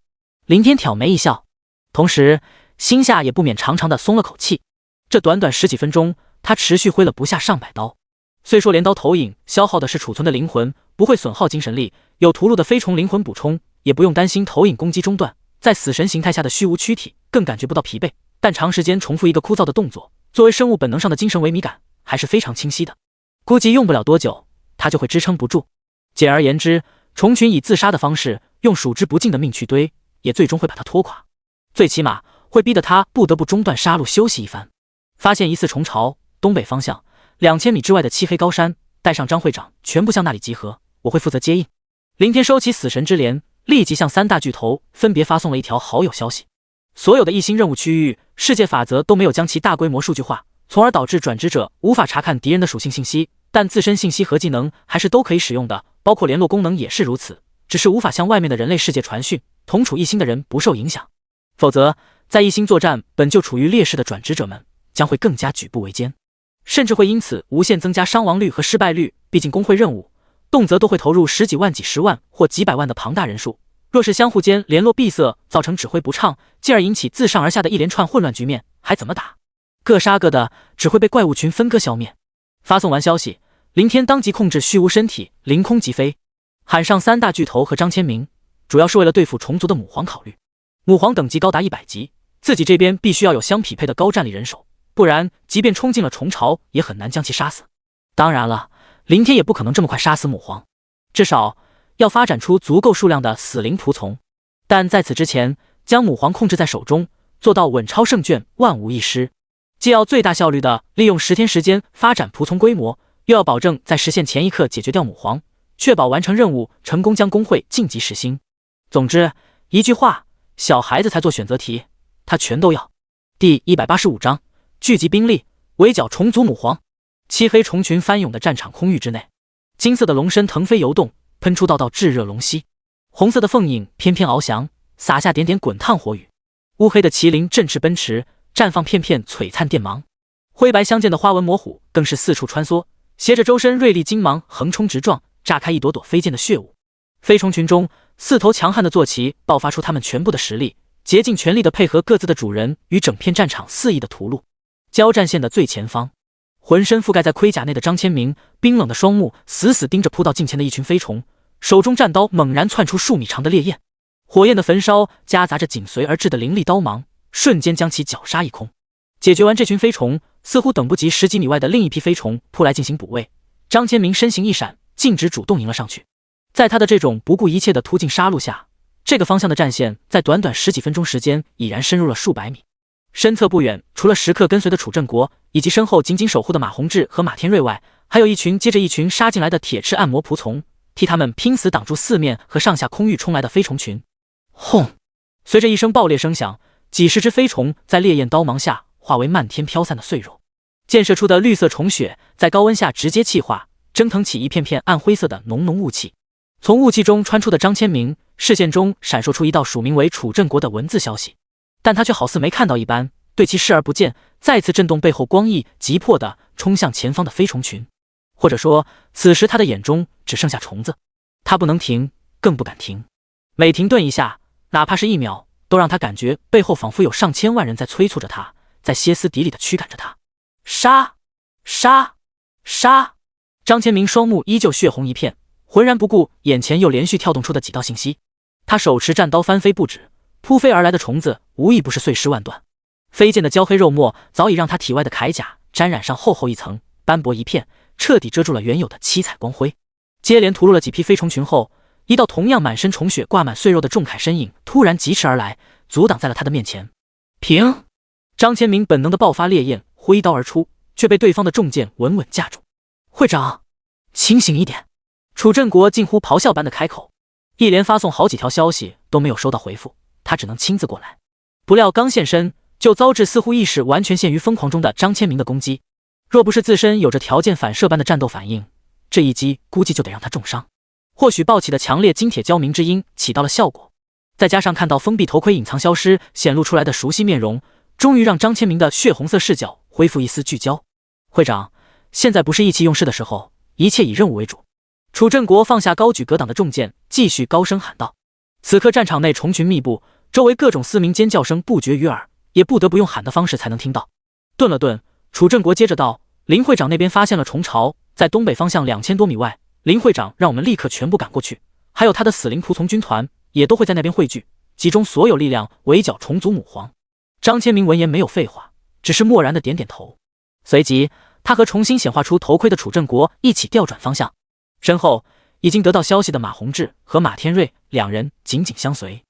林天挑眉一笑，同时心下也不免长长的松了口气。这短短十几分钟，他持续挥了不下上百刀。虽说镰刀投影消耗的是储存的灵魂，不会损耗精神力，有屠戮的飞虫灵魂补充，也不用担心投影攻击中断，在死神形态下的虚无躯体更感觉不到疲惫，但长时间重复一个枯燥的动作，作为生物本能上的精神萎靡感还是非常清晰的。估计用不了多久，他就会支撑不住。简而言之，虫群以自杀的方式，用数之不尽的命去堆，也最终会把他拖垮，最起码会逼得他不得不中断杀戮休息一番。发现疑似虫巢，东北方向2000米之外的漆黑高山，带上张会长全部向那里集合，我会负责接应。林天收起死神之镰，立即向3大巨头分别发送了一条好友消息。所有的异星任务区域，世界法则都没有将其大规模数据化，从而导致转职者无法查看敌人的属性信息，但自身信息和技能还是都可以使用的，包括联络功能也是如此，只是无法向外面的人类世界传讯，同处异星的人不受影响。否则，在异星作战本就处于劣势的转职者们将会更加举步维艰，甚至会因此无限增加伤亡率和失败率。毕竟工会任务动辄都会投入十几万、几十万或几百万的庞大人数，若是相互间联络闭塞，造成指挥不畅，进而引起自上而下的一连串混乱局面，还怎么打？各杀各的，只会被怪物群分割消灭。发送完消息，林天当即控制虚无身体凌空疾飞，喊上三大巨头和张千明，主要是为了对付虫族的母皇考虑。母皇等级高达100级，自己这边必须要有相匹配的高战力人手，不然即便冲进了虫巢，也很难将其杀死。当然了，林天也不可能这么快杀死母皇，至少要发展出足够数量的死灵仆从。但在此之前，将母皇控制在手中，做到稳超胜券，万无一失。既要最大效率的利用10天时间发展仆从规模，又要保证在实现前一刻解决掉母皇，确保完成任务成功将工会晋级实星。总之一句话，小孩子才做选择题，他全都要。第185章聚集兵力围剿虫族母皇。漆黑虫群翻涌的战场空域之内，金色的龙身腾飞游动，喷出道道炙热龙息，红色的凤影翩翩翱翔，洒下点点滚烫火雨。乌黑的麒麟振翅奔驰，绽放片片璀璨电芒，灰白相间的花纹魔虎更是四处穿梭，携着周身锐利金芒横冲直撞，炸开一朵朵飞溅的血雾。飞虫群中4头强悍的坐骑爆发出他们全部的实力，竭尽全力的配合各自的主人与整片战场肆意的屠戮。交战线的最前方，浑身覆盖在盔甲内的张千明冰冷的双目死死盯着扑到近前的一群飞虫，手中战刀猛然窜出数米长的烈焰，火焰的焚烧夹杂着紧随而至的凌厉刀芒，瞬间将其绞杀一空。解决完这群飞虫，似乎等不及10几米外的另一批飞虫扑来进行补位，张千明身形一闪，径直主动迎了上去。在他的这种不顾一切的突进杀戮下，这个方向的战线在短短10几分钟时间已然深入了数百米。身侧不远，除了时刻跟随的楚镇国以及身后紧紧守护的马宏志和马天瑞外，还有一群接着一群杀进来的铁翅暗魔仆从，替他们拼死挡住四面和上下空域冲来的飞虫群。轰！随着一声爆裂声响，几十只飞虫在烈焰刀芒下化为漫天飘散的碎肉，溅射出的绿色虫血在高温下直接气化，蒸腾起一片片暗灰色的浓浓雾气。从雾气中穿出的张千明视线中闪烁出一道署名为楚镇国的文字消息，但他却好似没看到一般，对其视而不见，再次震动背后光翼，急迫地冲向前方的飞虫群。或者说，此时他的眼中只剩下虫子，他不能停，更不敢停。每停顿一下，哪怕是1秒，都让他感觉背后仿佛有上千万人在催促着他，在歇斯底里地驱赶着他。杀！杀！杀！张千明双目依旧血红一片，浑然不顾眼前又连续跳动出的几道信息。他手持战刀翻飞不止，扑飞而来的虫子无一不是碎尸万段。飞溅的焦黑肉末早已让他体外的铠甲沾染上厚厚一层斑驳一片，彻底遮住了原有的七彩光辉。接连屠戮了几批飞虫群后，一道同样满身虫血挂满碎肉的重铠身影突然疾驰而来，阻挡在了他的面前。停！张千明本能的爆发烈焰，挥刀而出，却被对方的重剑稳稳架住。会长，清醒一点！楚镇国近乎咆哮般的开口，一连发送好几条消息都没有收到回复，他只能亲自过来。不料刚现身，就遭致似乎意识完全陷于疯狂中的张千明的攻击。若不是自身有着条件反射般的战斗反应，这一击估计就得让他重伤。或许暴起的强烈金铁交鸣之音起到了效果，再加上看到封闭头盔隐藏消失显露出来的熟悉面容，终于让张千明的血红色视角恢复一丝聚焦。会长，现在不是意气用事的时候，一切以任务为主。楚镇国放下高举格挡的重剑，继续高声喊道。此刻战场内虫群密布，周围各种嘶鸣尖叫声不绝于耳，也不得不用喊的方式才能听到。顿了顿，楚镇国接着道：林会长那边发现了虫巢，在东北方向2000多米外，林会长让我们立刻全部赶过去，还有他的死灵仆从军团也都会在那边汇聚，集中所有力量围剿虫族母皇。张千明闻言没有废话，只是默然的点点头。随即他和重新显化出头盔的楚镇国一起调转方向，身后已经得到消息的马宏志和马天瑞两人紧紧相随。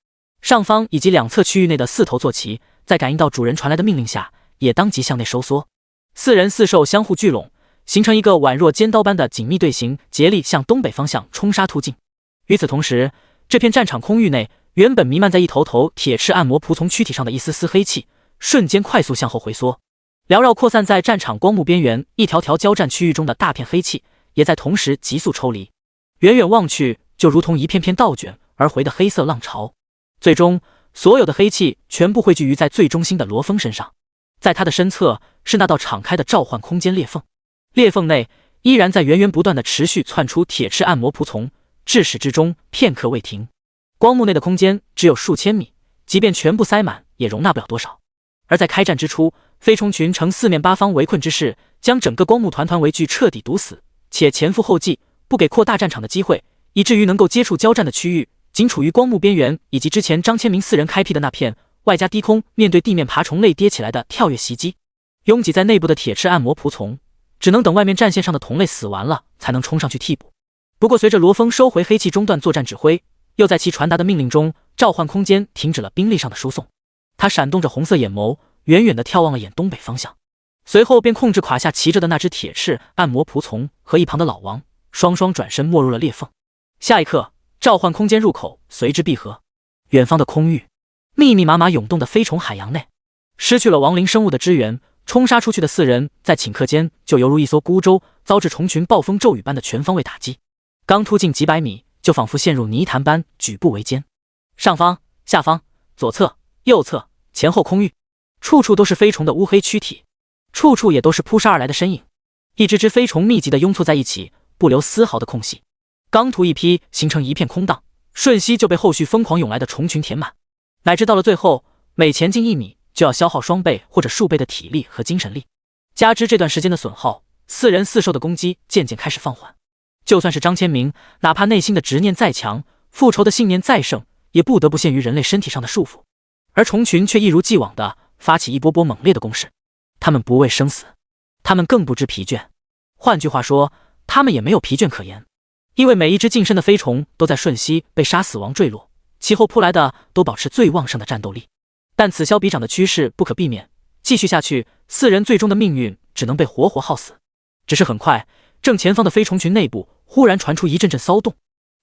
上方以及两侧区域内的4头坐骑在感应到主人传来的命令下，也当即向内收缩。4人4兽相互聚拢，形成一个宛若尖刀般的紧密队形，竭力向东北方向冲杀突进。与此同时，这片战场空域内原本弥漫在一头头铁翅暗魔仆从躯体上的一丝丝黑气，瞬间快速向后回缩，缭绕扩散在战场光幕边缘一条条交战区域中的大片黑气，也在同时急速抽离。远远望去，就如同一片片倒卷而回的黑色浪潮。最终，所有的黑气全部汇聚于在最中心的罗峰身上，在他的身侧是那道敞开的召唤空间裂缝，裂缝内依然在源源不断的持续窜出铁翅暗魔仆从，至始至终片刻未停。光幕内的空间只有数千米，即便全部塞满也容纳不了多少。而在开战之初，飞虫群呈4面8方围困之势，将整个光幕团团围聚彻底堵死，且前赴后继，不给扩大战场的机会，以至于能够接触交战的区域仅处于光幕边缘，以及之前张千明4人开辟的那片，外加低空面对地面爬虫类跌起来的跳跃袭击，拥挤在内部的铁翅暗魔仆从只能等外面战线上的同类死完了，才能冲上去替补。不过随着罗峰收回黑气中断作战指挥，又在其传达的命令中召唤空间停止了兵力上的输送。他闪动着红色眼眸，远远地眺望了眼东北方向，随后便控制胯下骑着的那只铁翅暗魔仆从和一旁的老王，双双转身没入了裂缝。下一刻，召唤空间入口随之闭合，远方的空域密密麻麻涌动的飞虫海洋内，失去了亡灵生物的支援，冲杀出去的4人在顷刻间就犹如一艘孤舟，遭致虫群暴风骤雨般的全方位打击。刚突进几百米，就仿佛陷入泥潭般举步维艰。上方、下方、左侧、右侧、前后空域，处处都是飞虫的乌黑躯体，处处也都是扑杀而来的身影。一只只飞虫密集地拥簇在一起，不留丝毫的空隙。刚突一批，形成一片空荡，瞬息就被后续疯狂涌来的虫群填满，乃至到了最后，每前进1米就要消耗双倍或者数倍的体力和精神力。加之这段时间的损耗，4人4兽的攻击渐渐开始放缓。就算是张千明，哪怕内心的执念再强，复仇的信念再盛，也不得不限于人类身体上的束缚。而虫群却一如既往地发起一波波猛烈的攻势，他们不畏生死，他们更不知疲倦。换句话说，他们也没有疲倦可言，因为每一只近身的飞虫都在瞬息被杀死亡坠落，其后扑来的都保持最旺盛的战斗力。但此消彼长的趋势不可避免，继续下去，4人最终的命运只能被活活耗死。只是很快，正前方的飞虫群内部忽然传出一阵阵骚动，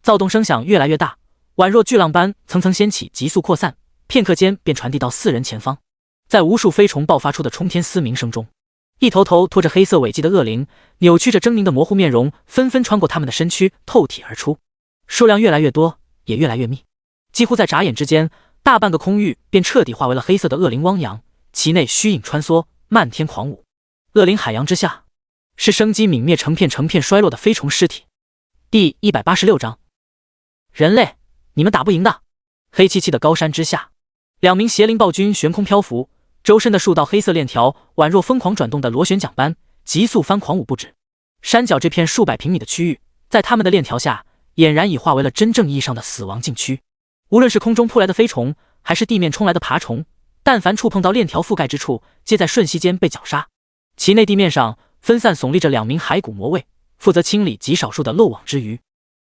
躁动声响越来越大，宛若巨浪般层层掀起，急速扩散，片刻间便传递到4人前方。在无数飞虫爆发出的冲天嘶鸣声中，一头头拖着黑色尾迹的恶灵，扭曲着狰狞的模糊面容，纷纷穿过他们的身躯透体而出，数量越来越多，也越来越密，几乎在眨眼之间，大半个空域便彻底化为了黑色的恶灵汪洋，其内虚影穿梭，漫天狂舞。恶灵海洋之下，是生机泯灭、成片成片衰落的飞虫尸体。第186章，人类，你们打不赢的。黑漆漆的高山之下，2名邪灵暴君悬空漂浮，周身的数道黑色链条宛若疯狂转动的螺旋桨般急速翻狂舞不止。山脚这片数百平米的区域，在他们的链条下俨然已化为了真正意义上的死亡禁区。无论是空中扑来的飞虫，还是地面冲来的爬虫，但凡触碰到链条覆盖之处，皆在瞬息间被绞杀。其内地面上分散耸立着2名骸骨魔卫，负责清理极少数的漏网之鱼。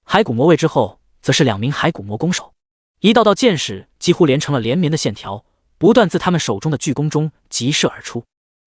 骸骨魔卫之后，则是2名骸骨魔弓手，一道道箭矢几乎连成了连绵的线条，不断自他们手中的巨弓中急射而出。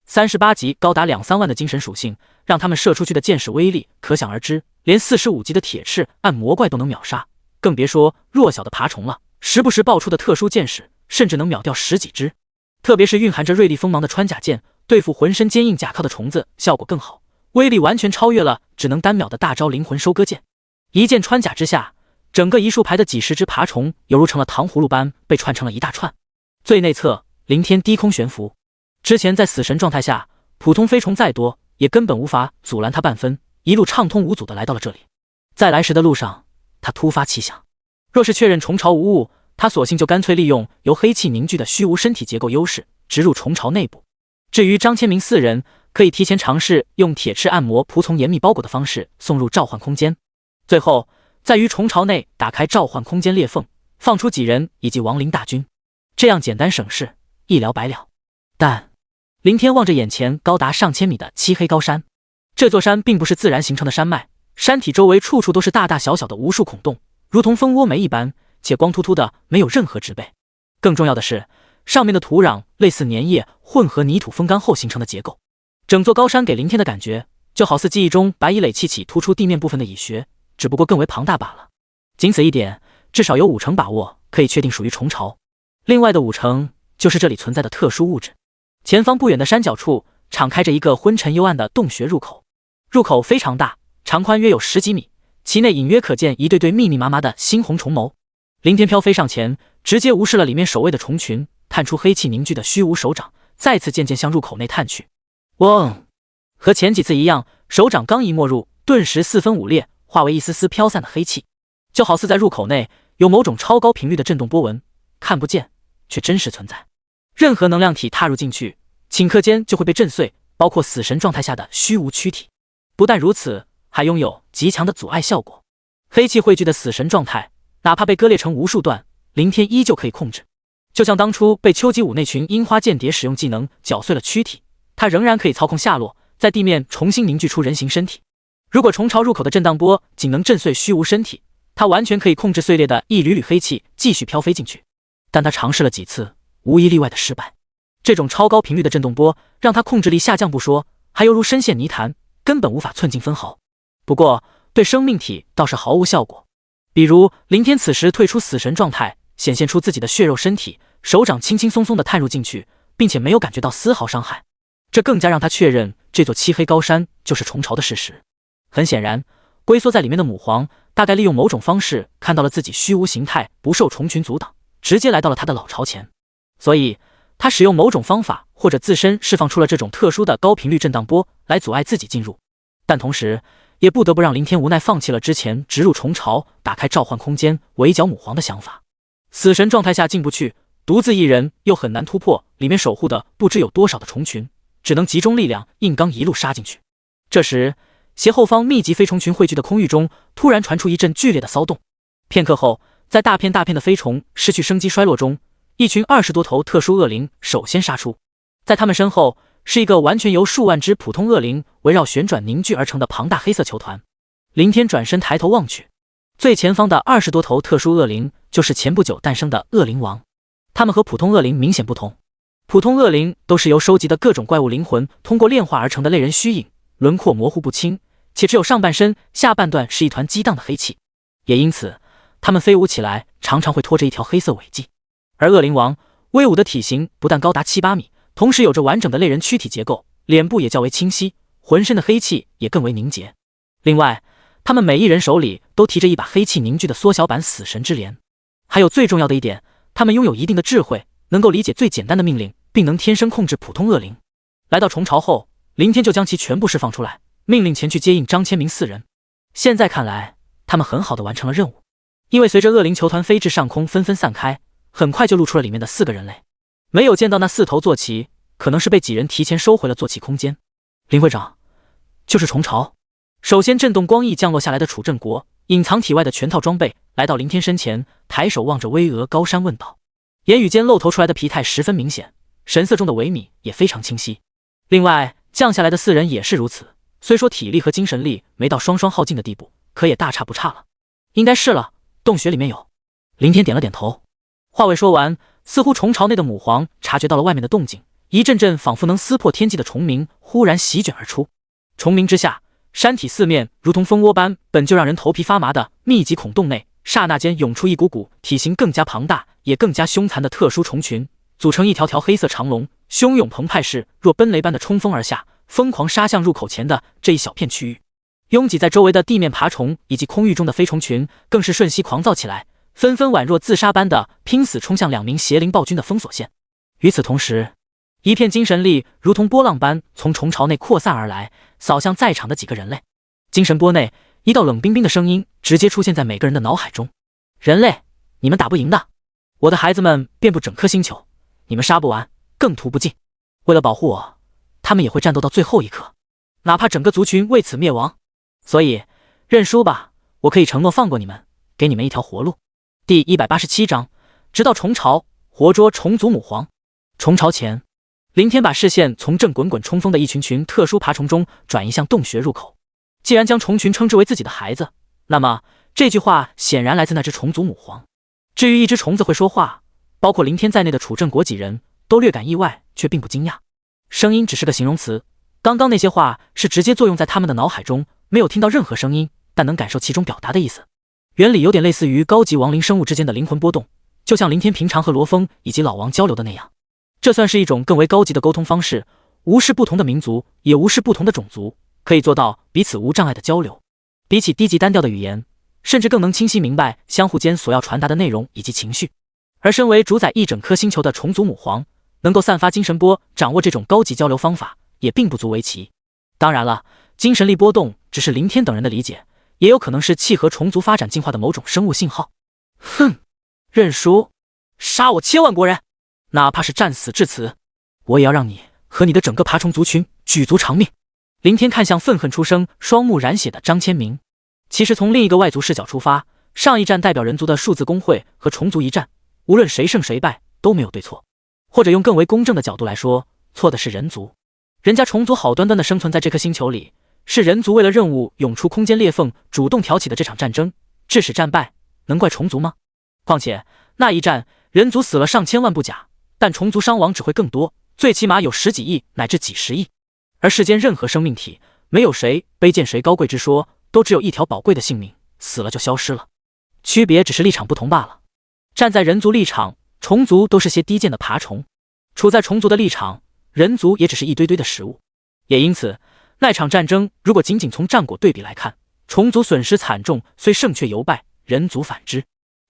38级高达2-3万的精神属性，让他们射出去的箭矢威力可想而知，连45级的铁翅暗魔怪都能秒杀，更别说弱小的爬虫了。时不时爆出的特殊箭矢，甚至能秒掉10几只。特别是蕴含着锐利锋芒的穿甲剑，对付浑身坚硬甲壳的虫子效果更好，威力完全超越了只能单秒的大招灵魂收割剑。一剑穿甲之下，整个一竖排的几十只爬虫犹如成了糖葫芦般被串成了一大串。最内侧，凌天低空悬浮，之前在死神状态下，普通飞虫再多也根本无法阻拦他半分，一路畅通无阻地来到了这里。在来时的路上，他突发奇想，若是确认虫巢无误，他索性就干脆利用由黑气凝聚的虚无身体结构优势，直入虫巢内部。至于张千明4人，可以提前尝试用铁翅暗魔仆从严密包裹的方式送入召唤空间，最后再于虫巢内打开召唤空间裂缝，放出几人以及亡灵大军，这样简单省事，一了百了。但凌天望着眼前高达上千米的漆黑高山，这座山并不是自然形成的山脉，山体周围处处都是大大小小的无数孔洞，如同蜂窝煤一般，且光秃秃的，没有任何植被。更重要的是，上面的土壤类似粘液混合泥土风干后形成的结构。整座高山给凌天的感觉，就好似记忆中白蚁垒砌起突出地面部分的蚁穴，只不过更为庞大罢了。仅此一点，至少有5成把握可以确定属于虫巢，另外的5成就是这里存在的特殊物质。前方不远的山脚处敞开着一个昏沉幽暗的洞穴入口，入口非常大，长宽约有10几米，其内隐约可见一对对密密麻麻的猩红虫眸。凌天飘飞上前，直接无视了里面守卫的虫群，探出黑气凝聚的虚无手掌，再次渐渐向入口内探去。嗡！和前几次一样，手掌刚一没入，顿时4分5裂，化为一丝丝飘散的黑气，就好似在入口内有某种超高频率的震动波纹，看不见却真实存在。任何能量体踏入进去，顷刻间就会被震碎，包括死神状态下的虚无躯体。不但如此，还拥有极强的阻碍效果。黑气汇聚的死神状态，哪怕被割裂成无数段，林天依旧可以控制。就像当初被秋吉武那群樱花间谍使用技能搅碎了躯体，他仍然可以操控下落，在地面重新凝聚出人形身体。如果虫巢入口的震荡波仅能震碎虚无身体，他完全可以控制碎裂的一缕缕黑气继续飘飞进去。但他尝试了几次，无一例外的失败。这种超高频率的震动波让他控制力下降不说，还犹如深陷泥潭，根本无法寸进分毫。不过对生命体倒是毫无效果。比如林天此时退出死神状态，显现出自己的血肉身体，手掌轻轻松松地探入进去，并且没有感觉到丝毫伤害。这更加让他确认这座漆黑高山就是虫巢的事实。很显然，龟缩在里面的母皇大概利用某种方式看到了自己虚无形态不受虫群阻挡，直接来到了他的老巢前。所以他使用某种方法或者自身释放出了这种特殊的高频率震荡波来阻碍自己进入，但同时也不得不让林天无奈放弃了之前直入虫巢打开召唤空间围剿母皇的想法。死神状态下进不去，独自一人又很难突破里面守护的不知有多少的虫群，只能集中力量硬刚一路杀进去。这时斜后方密集飞虫群汇聚的空域中突然传出一阵剧烈的骚动，片刻后，在大片大片的飞虫失去生机衰落中，一群20多头特殊恶灵首先杀出。在他们身后是一个完全由数万只普通恶灵围绕旋转凝聚而成的庞大黑色球团。林天转身抬头望去，最前方的20多头特殊恶灵就是前不久诞生的恶灵王。他们和普通恶灵明显不同，普通恶灵都是由收集的各种怪物灵魂通过炼化而成的类人虚影，轮廓模糊不清，且只有上半身，下半段是一团激荡的黑气，也因此他们飞舞起来常常会拖着一条黑色尾迹。而恶灵王威武的体型不但高达7、8米，同时有着完整的类人躯体结构，脸部也较为清晰，浑身的黑气也更为凝结。另外，他们每一人手里都提着一把黑气凝聚的缩小版死神之镰。还有最重要的一点，他们拥有一定的智慧，能够理解最简单的命令，并能天生控制普通恶灵。来到虫巢后，林天就将其全部释放出来，命令前去接应张千明4人。现在看来，他们很好的完成了任务，因为随着恶灵球团飞至上空纷纷散开，很快就露出了里面的4个人类。没有见到那4头坐骑，可能是被几人提前收回了坐骑空间。林会长，就是虫巢。首先震动光翼降落下来的楚镇国，隐藏体外的全套装备，来到林天身前，抬手望着巍峨高山问道，言语间露头出来的疲态十分明显，神色中的萎靡也非常清晰。另外降下来的4人也是如此，虽说体力和精神力没到双双耗尽的地步，可也大差不差了。应该是了，洞穴里面有。林天点了点头。话未说完，似乎虫巢内的母皇察觉到了外面的动静，一阵阵仿佛能撕破天际的虫鸣忽然席卷而出。虫鸣之下，山体四面如同蜂窝般本就让人头皮发麻的密集孔洞内，刹那间涌出一股股体型更加庞大也更加凶残的特殊虫群，组成一条条黑色长龙，汹涌澎湃式若奔雷般的冲锋而下，疯狂杀向入口前的这一小片区域。拥挤在周围的地面爬虫以及空域中的飞虫群更是瞬息狂躁起来，纷纷宛若自杀般的拼死冲向2名邪灵暴君的封锁线。与此同时，一片精神力如同波浪般从虫巢内扩散而来，扫向在场的几个人类。精神波内，一道冷冰冰的声音直接出现在每个人的脑海中：人类，你们打不赢的，我的孩子们遍布整颗星球，你们杀不完，更屠不尽。为了保护我，他们也会战斗到最后一刻，哪怕整个族群为此灭亡。所以认输吧，我可以承诺放过你们，给你们一条活路。第187章，直到虫巢，活捉虫族母皇。虫巢前，林天把视线从正滚滚冲锋的一群群特殊爬虫中转移向洞穴入口。既然将虫群称之为自己的孩子，那么这句话显然来自那只虫族母皇。至于一只虫子会说话，包括林天在内的楚镇国几人都略感意外，却并不惊讶。声音只是个形容词，刚刚那些话是直接作用在他们的脑海中，没有听到任何声音，但能感受其中表达的意思。原理有点类似于高级亡灵生物之间的灵魂波动，就像林天平常和罗峰以及老王交流的那样。这算是一种更为高级的沟通方式，无视不同的民族，也无视不同的种族，可以做到彼此无障碍的交流。比起低级单调的语言，甚至更能清晰明白相互间所要传达的内容以及情绪。而身为主宰一整颗星球的虫族母皇，能够散发精神波，掌握这种高级交流方法，也并不足为奇。当然了，精神力波动只是林天等人的理解，也有可能是契合虫族发展进化的某种生物信号。哼，认输？杀我千万国人，哪怕是战死至此，我也要让你和你的整个爬虫族群举足偿命。林天看向愤恨出声、双目染血的张千明。其实从另一个外族视角出发，上一战代表人族的数字工会和虫族一战，无论谁胜谁败都没有对错。或者用更为公正的角度来说，错的是人族。人家虫族好端端的生存在这颗星球里，是人族为了任务涌出空间裂缝，主动挑起的这场战争，致使战败，能怪虫族吗？况且那一战，人族死了上千万不假，但虫族伤亡只会更多，最起码有10几亿乃至几十亿。而世间任何生命体，没有谁卑贱谁高贵之说，都只有一条宝贵的性命，死了就消失了，区别只是立场不同罢了。站在人族立场，虫族都是些低贱的爬虫；处在虫族的立场，人族也只是一堆堆的食物。也因此，那场战争如果仅仅从战果对比来看，虫族损失惨重，虽胜却犹败，人族反之。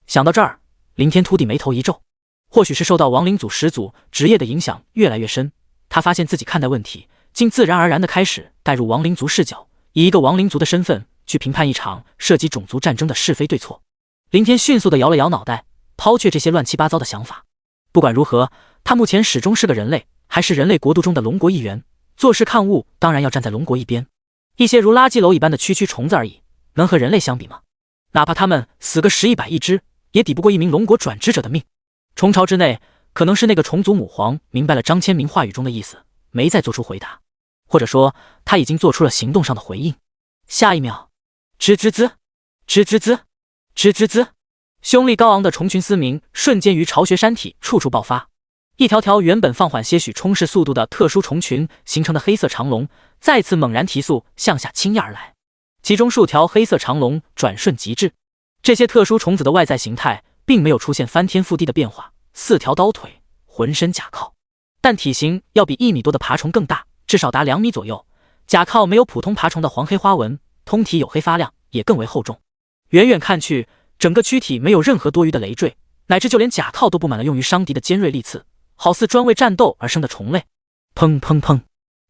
想到这儿，林天秃地眉头一皱，或许是受到亡灵组始祖职业的影响越来越深，他发现自己看待问题竟自然而然地开始带入亡灵族视角，以一个亡灵族的身份去评判一场涉及种族战争的是非对错。林天迅速地摇了摇脑袋，抛却这些乱七八糟的想法。不管如何，他目前始终是个人类，还是人类国度中的龙国一员，做事看物当然要站在龙国一边。一些如垃圾篓一般的区区虫子而已，能和人类相比吗？哪怕他们死个10亿100亿只，也抵不过一名龙国转职者的命。虫巢之内，可能是那个虫族母皇明白了张千明话语中的意思，没再做出回答，或者说他已经做出了行动上的回应。下一秒，吱吱滋，吱吱滋，吱吱滋，凶力高昂的虫群嘶鸣瞬间于巢穴山体处处爆发，一条条原本放缓些许冲势速度的特殊虫群形成的黑色长龙再次猛然提速向下倾压而来，其中数条黑色长龙转瞬即至。这些特殊虫子的外在形态并没有出现翻天覆地的变化，4条刀腿，浑身甲靠，但体型要比1米多的爬虫更大，至少达2米左右。甲靠没有普通爬虫的黄黑花纹，通体黝黑发亮，也更为厚重。远远看去，整个躯体没有任何多余的累赘，乃至就连甲靠都布满了用于伤敌的尖锐利刺，好似专为战斗而生的虫类。砰砰砰！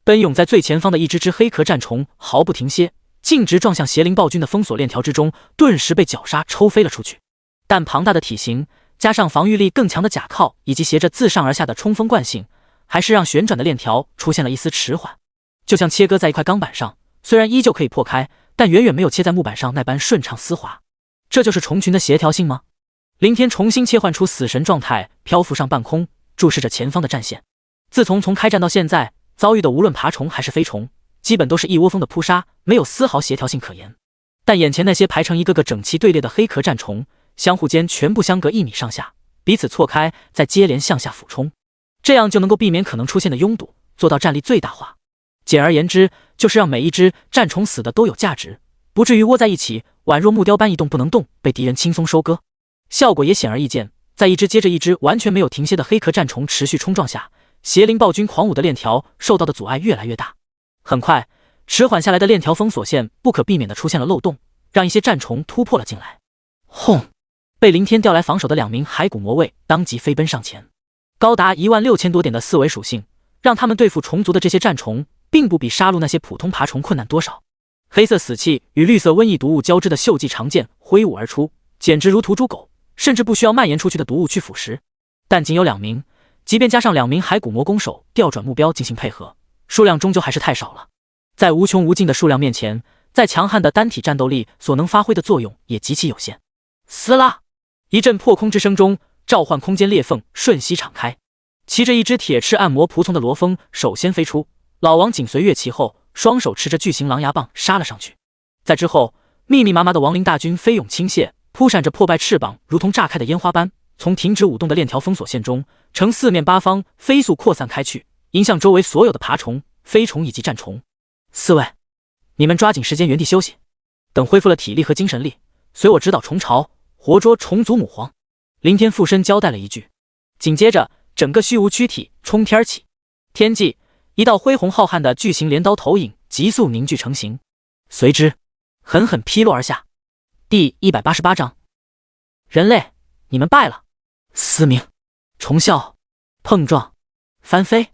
奔涌在最前方的一只黑壳战虫毫不停歇，径直撞向邪灵暴君的封锁链条之中，顿时被绞杀抽飞了出去。但庞大的体型加上防御力更强的甲靠以及携着自上而下的冲锋惯性，还是让旋转的链条出现了一丝迟缓，就像切割在一块钢板上，虽然依旧可以破开，但远远没有切在木板上那般顺畅丝滑。这就是虫群的协调性吗？林天重新切换出死神状态，漂浮上半空，注视着前方的战线。自从开战到现在，遭遇的无论爬虫还是飞虫，基本都是一窝蜂的扑杀，没有丝毫协调性可言。但眼前那些排成一个个整齐队列的黑壳战虫，相互间全部相隔1米上下，彼此错开，再接连向下俯冲，这样就能够避免可能出现的拥堵，做到战力最大化。简而言之，就是让每一只战虫死的都有价值，不至于窝在一起，宛若木雕般一动不能动，被敌人轻松收割。效果也显而易见，在一只接着一只完全没有停歇的黑壳战虫持续冲撞下，邪灵暴君狂舞的链条受到的阻碍越来越大。很快，迟缓下来的链条封锁线不可避免地出现了漏洞，让一些战虫突破了进来。轰！被林天调来防守的2名骸骨魔卫当即飞奔上前，高达16000多点的4维属性，让他们对付虫族的这些战虫，并不比杀戮那些普通爬虫困难多少。黑色死气与绿色瘟疫毒物交织的锈迹长剑挥舞而出，简直如屠猪狗，甚至不需要蔓延出去的毒物去腐蚀。但仅有2名，即便加上2名骸骨魔弓手调转目标进行配合，数量终究还是太少了。在无穷无尽的数量面前，再强悍的单体战斗力所能发挥的作用也极其有限。撕拉！一阵破空之声中，召唤空间裂缝瞬息敞开，骑着一只铁翅暗魔仆从的罗峰首先飞出，老王紧随跃其后，双手持着巨型狼牙棒杀了上去。在之后，密密麻麻的亡灵大军飞涌倾泻，扑闪着破败翅膀，如同炸开的烟花般，从停止舞动的链条封锁线中，呈4面8方飞速扩散开去，迎向周围所有的爬虫、飞虫以及战虫。4位，你们抓紧时间原地休息，等恢复了体力和精神力，随我直捣虫巢，活捉虫族母皇。林天附身交代了一句，紧接着整个虚无躯体冲天起，天际一道恢宏浩瀚的巨型镰刀投影急速凝聚成型，随之狠狠劈落而下。第188章，人类，你们败了。嘶鸣、虫啸、碰撞、翻飞，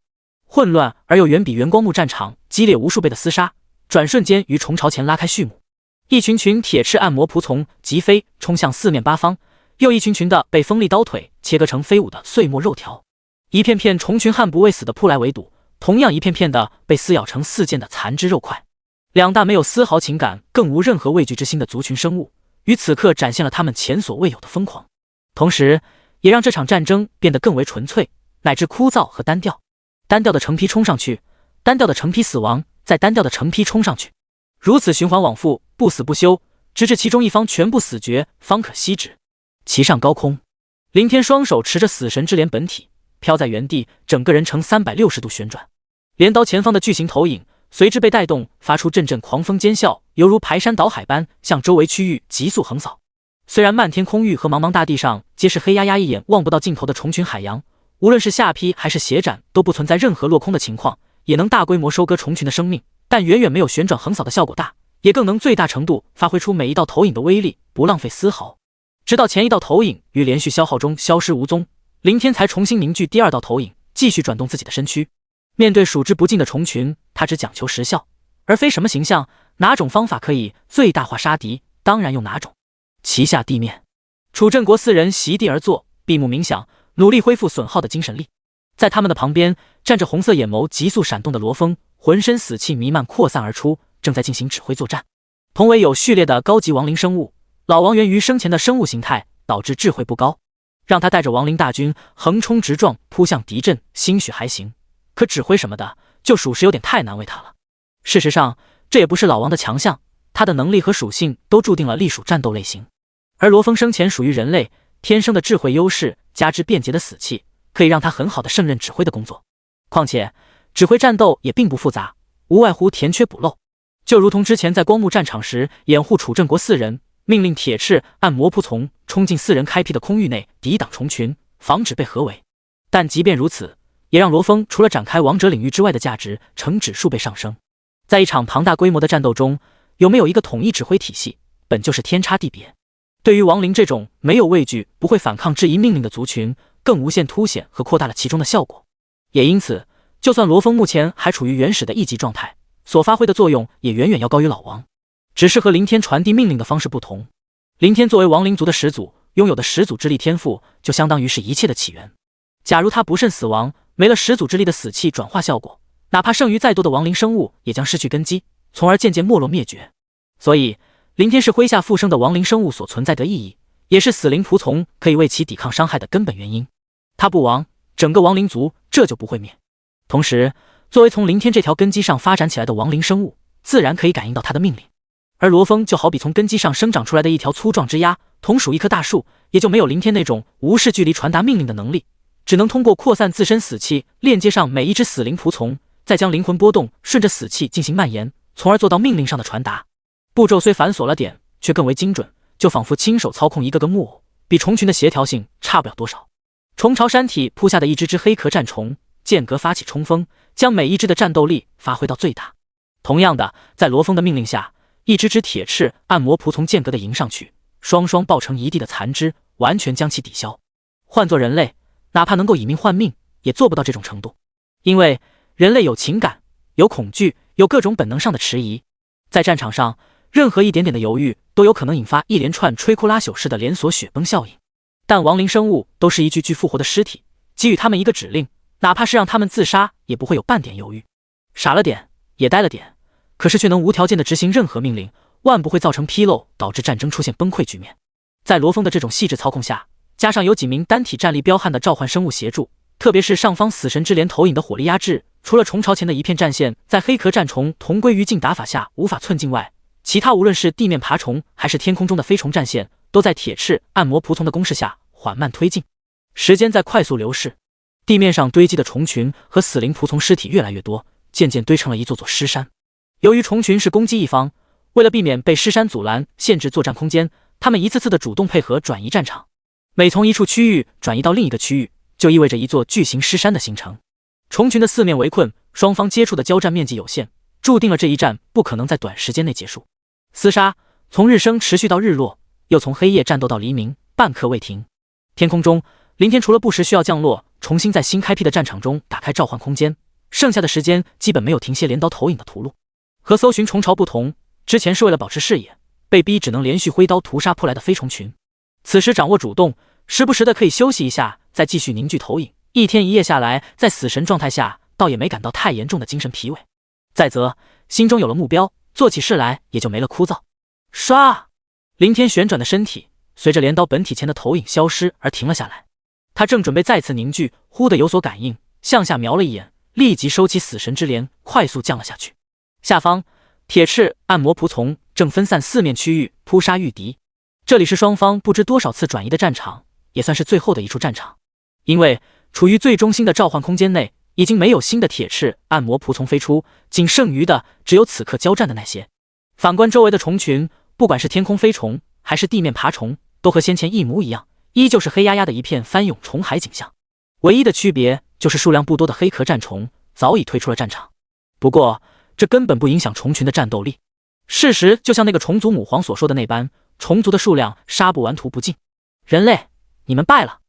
混乱而又远比原光幕战场激烈无数倍的厮杀，转瞬间于虫巢前拉开序幕。一群群铁翅暗魔仆从疾飞冲向4面8方，又一群群的被锋利刀腿切割成飞舞的碎末肉条，一片片虫群悍不畏死的扑来围堵，同样一片片的被撕咬成4件的残肢肉块。两大没有丝毫情感，更无任何畏惧之心的族群生物，于此刻展现了他们前所未有的疯狂，同时也让这场战争变得更为纯粹，乃至枯燥和单调。单调的成批冲上去，单调的成批死亡，再单调的成批冲上去，如此循环往复，不死不休，直至其中一方全部死绝，方可息止。其上高空，凌天双手持着死神之镰本体，飘在原地，整个人呈360度旋转。镰刀前方的巨型投影随之被带动，发出阵阵狂风尖啸，犹如排山倒海般向周围区域急速横扫。虽然漫天空域和茫茫大地上皆是黑压压一眼望不到尽头的虫群海洋，无论是下劈还是斜斩都不存在任何落空的情况，也能大规模收割虫群的生命，但远远没有旋转横扫的效果大，也更能最大程度发挥出每一道投影的威力，不浪费丝毫。直到前一道投影于连续消耗中消失无踪，凌天才重新凝聚第二道投影，继续转动自己的身躯。面对数之不尽的虫群，他只讲求实效，而非什么形象，哪种方法可以最大化杀敌，当然用哪种。旗下地面，楚镇国4人席地而坐，闭目冥想，努力恢复损耗的精神力。在他们的旁边站着红色眼眸急速闪动的罗峰，浑身死气弥漫扩散而出，正在进行指挥作战。同为有序列的高级亡灵生物，老王源于生前的生物形态导致智慧不高，让他带着亡灵大军横冲直撞扑向敌阵，兴许还行，可指挥什么的就属实有点太难为他了。事实上这也不是老王的强项，他的能力和属性都注定了隶属战斗类型，而罗峰生前属于人类，天生的智慧优势加之便捷的死气，可以让他很好的胜任指挥的工作。况且指挥战斗也并不复杂，无外乎填缺补漏，就如同之前在光幕战场时掩护楚镇国4人，命令铁翅按魔仆从冲进4人开辟的空域内抵挡虫群，防止被合围。但即便如此，也让罗峰除了展开王者领域之外的价值呈指数倍上升。在一场庞大规模的战斗中，有没有一个统一指挥体系，本就是天差地别。对于亡灵这种没有畏惧、不会反抗质疑命令的族群，更无限凸显和扩大了其中的效果。也因此，就算罗峰目前还处于原始的1级状态，所发挥的作用也远远要高于老王。只是和凌天传递命令的方式不同，凌天作为亡灵族的始祖，拥有的始祖之力天赋就相当于是一切的起源。假如他不慎死亡，没了始祖之力的死气转化效果，哪怕剩余再多的亡灵生物也将失去根基，从而渐渐没落灭绝。所以凌天是麾下复生的亡灵生物所存在的意义，也是死灵仆从可以为其抵抗伤害的根本原因。他不亡，整个亡灵族这就不会灭。同时作为从凌天这条根基上发展起来的亡灵生物，自然可以感应到他的命令。而罗峰就好比从根基上生长出来的一条粗壮枝丫，同属一棵大树，也就没有凌天那种无视距离传达命令的能力，只能通过扩散自身死气链接上每一只死灵仆从，再将灵魂波动顺着死气进行蔓延，从而做到命令上的传达。步骤虽繁琐了点，却更为精准，就仿佛亲手操控一个个木偶，比虫群的协调性差不了多少。虫巢山体扑下的一只只黑壳战虫，间隔发起冲锋，将每一只的战斗力发挥到最大。同样的，在罗峰的命令下，一只只铁翅按魔仆从间隔的迎上去，双双爆成一地的残肢，完全将其抵消。换作人类，哪怕能够以命换命，也做不到这种程度。因为人类有情感，有恐惧，有各种本能上的迟疑，在战场上任何一点点的犹豫都有可能引发一连串摧枯拉朽式的连锁雪崩效应。但亡灵生物都是一具具复活的尸体，给予他们一个指令，哪怕是让他们自杀，也不会有半点犹豫。傻了点，也呆了点，可是却能无条件的执行任何命令，万不会造成纰漏，导致战争出现崩溃局面。在罗峰的这种细致操控下，加上有几名单体战力彪悍的召唤生物协助，特别是上方死神之镰投影的火力压制，除了虫巢前的一片战线在黑壳战虫同归于尽打法下无法寸进外，其他无论是地面爬虫还是天空中的飞虫战线，都在铁翅按摩仆从的攻势下缓慢推进。时间在快速流逝，地面上堆积的虫群和死灵仆从尸体越来越多，渐渐堆成了一座座尸山。由于虫群是攻击一方，为了避免被尸山阻拦限制作战空间，他们一次次的主动配合转移战场。每从一处区域转移到另一个区域，就意味着一座巨型尸山的形成。虫群的四面围困，双方接触的交战面积有限，注定了这一战不可能在短时间内结束。厮杀从日升持续到日落，又从黑夜战斗到黎明，半刻未停。天空中，凌天除了不时需要降落，重新在新开辟的战场中打开召唤空间，剩下的时间基本没有停歇镰刀投影的屠戮。和搜寻虫巢不同，之前是为了保持视野，被逼只能连续挥刀屠杀扑来的飞虫群，此时掌握主动，时不时的可以休息一下，再继续凝聚投影。一天一夜下来，在死神状态下倒也没感到太严重的精神疲惫。再则，心中有了目标，做起事来也就没了枯燥。唰，林天旋转的身体随着镰刀本体前的投影消失而停了下来。他正准备再次凝聚，忽地有所感应，向下瞄了一眼，立即收起死神之镰，快速降了下去。下方，铁翅暗魔仆从正分散四面区域扑杀御敌。这里是双方不知多少次转移的战场，也算是最后的一处战场。因为处于最中心的召唤空间内，已经没有新的铁翅暗魔仆从飞出，仅剩余的只有此刻交战的那些。反观周围的虫群，不管是天空飞虫还是地面爬虫，都和先前一模一样，依旧是黑压压的一片翻涌虫海景象。唯一的区别就是数量不多的黑壳战虫早已退出了战场。不过这根本不影响虫群的战斗力。事实就像那个虫族母皇所说的那般，虫族的数量杀不完屠不尽。人类，你们败了，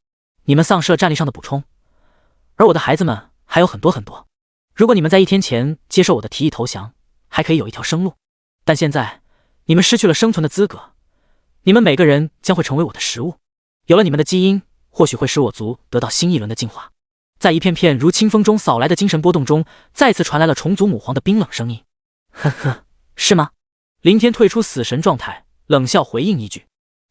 你们丧失了战力上的补充，而我的孩子们还有很多很多。如果你们在1天前接受我的提议投降，还可以有一条生路，但现在你们失去了生存的资格，你们每个人将会成为我的食物。有了你们的基因，或许会使我族得到新一轮的进化。在一片片如清风中扫来的精神波动中，再次传来了虫族母皇的冰冷声音：呵呵，是吗？林天退出死神状态，冷笑回应一句。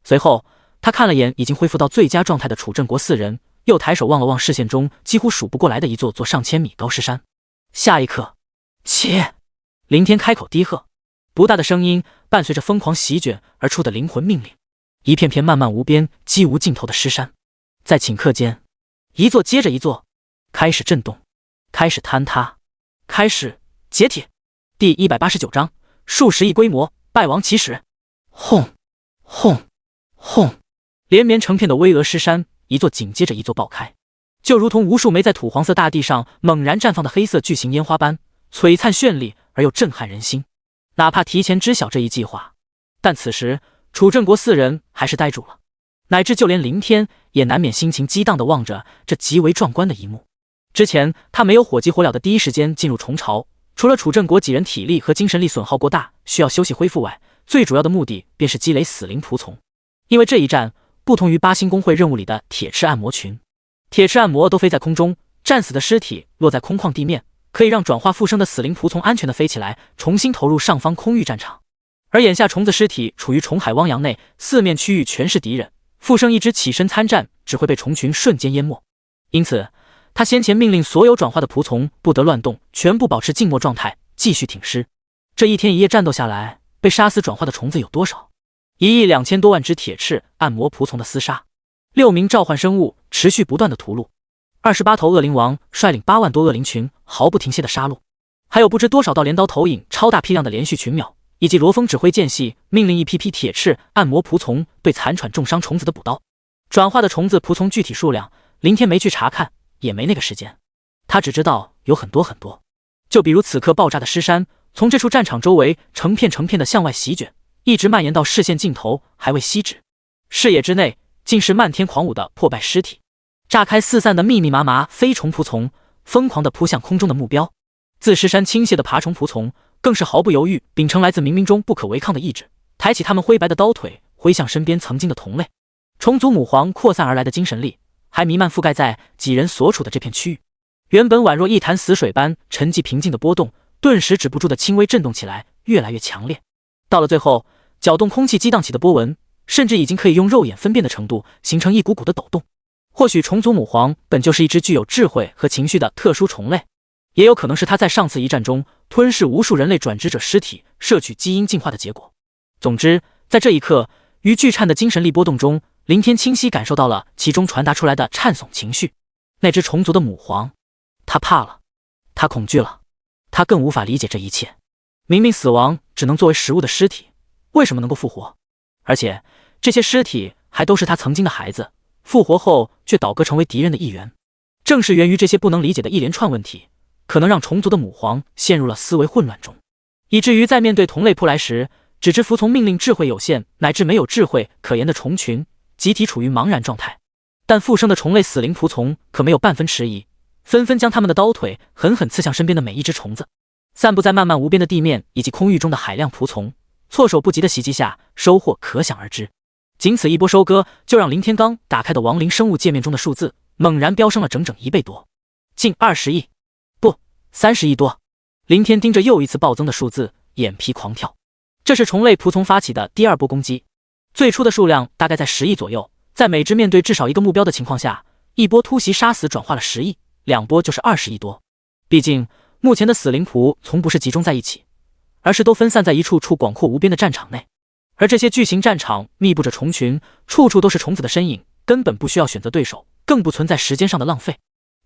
随后他看了眼已经恢复到最佳状态的楚镇国4人，又抬手望了望视线中几乎数不过来的一座座上千米高尸山。下一刻，切！林天开口低喝，不大的声音伴随着疯狂席卷而出的灵魂命令。一片片漫漫无边、几无尽头的尸山，在顷刻间，一座接着一座开始震动，开始坍塌，开始解体。第189章，数十亿规模，败亡起始。轰轰轰！连绵成片的巍峨尸山，一座紧接着一座爆开，就如同无数枚在土黄色大地上猛然绽放的黑色巨型烟花般，璀璨绚丽而又震撼人心。哪怕提前知晓这一计划，但此时楚镇国4人还是呆住了，乃至就连林天也难免心情激荡地望着这极为壮观的一幕。之前他没有火急火燎的第一时间进入虫巢，除了楚镇国几人体力和精神力损耗过大，需要休息恢复外，最主要的目的便是积累死灵仆从。因为这一战不同于8星公会任务里的铁翅暗魔群，铁翅暗魔都飞在空中，战死的尸体落在空旷地面，可以让转化复生的死灵仆从安全地飞起来，重新投入上方空域战场。而眼下虫子尸体处于虫海汪洋内，四面区域全是敌人，复生一只起身参战只会被虫群瞬间淹没。因此他先前命令所有转化的仆从不得乱动，全部保持静默状态，继续挺尸。这1天1夜战斗下来，被杀死转化的虫子有多少？1亿2000多万只铁翅暗魔仆从的厮杀，6名召唤生物持续不断的屠戮，28头恶灵王率领8万多恶灵群毫不停歇的杀戮，还有不知多少道镰刀投影超大批量的连续群秒，以及罗峰指挥间隙命令一批批铁翅暗魔仆从对残喘重伤虫子的补刀。转化的虫子仆从具体数量，林天没去查看，也没那个时间。他只知道有很多很多，就比如此刻爆炸的尸山，从这处战场周围成片成片的向外席卷，一直蔓延到视线尽头，还未息止。视野之内尽是漫天狂舞的破败尸体，炸开四散的密密麻麻飞虫仆从，疯狂地扑向空中的目标。自尸山倾泻的爬虫仆从更是毫不犹豫，秉承来自冥冥中不可违抗的意志，抬起他们灰白的刀腿，挥向身边曾经的同类。虫族母皇扩散而来的精神力还弥漫覆盖在几人所处的这片区域，原本宛若一潭死水般沉寂平静的波动，顿时止不住的轻微震动起来，越来越强烈。到了最后，搅动空气激荡起的波纹，甚至已经可以用肉眼分辨的程度，形成一股股的抖动。或许虫族母皇本就是一只具有智慧和情绪的特殊虫类，也有可能是他在上次一战中吞噬无数人类转职者尸体，摄取基因进化的结果。总之，在这一刻，于巨颤的精神力波动中，林天清晰感受到了其中传达出来的颤悚情绪。那只虫族的母皇，他怕了，他恐惧了，他更无法理解这一切。明明死亡只能作为食物的尸体，为什么能够复活？而且这些尸体还都是他曾经的孩子，复活后却倒戈成为敌人的一员。正是源于这些不能理解的一连串问题，可能让虫族的母皇陷入了思维混乱中，以至于在面对同类扑来时，只知服从命令，智慧有限乃至没有智慧可言的虫群集体处于茫然状态。但复生的虫类死灵仆从可没有半分迟疑，纷纷将他们的刀腿狠狠刺向身边的每一只虫子。散布在漫漫无边的地面以及空域中的海量仆从，措手不及的袭击下，收获可想而知。仅此一波收割，就让林天刚打开的亡灵生物界面中的数字猛然飙升了整整1倍多，近20亿，不， 30亿多。林天盯着又一次暴增的数字，眼皮狂跳。这是虫类仆从发起的第2波攻击，最初的数量大概在10亿左右，在每只面对至少一个目标的情况下，一波突袭杀死转化了10亿，2波就是20亿多。毕竟目前的死灵仆从不是集中在一起，而是都分散在一处处广阔无边的战场内，而这些巨型战场密布着虫群，处处都是虫子的身影，根本不需要选择对手，更不存在时间上的浪费。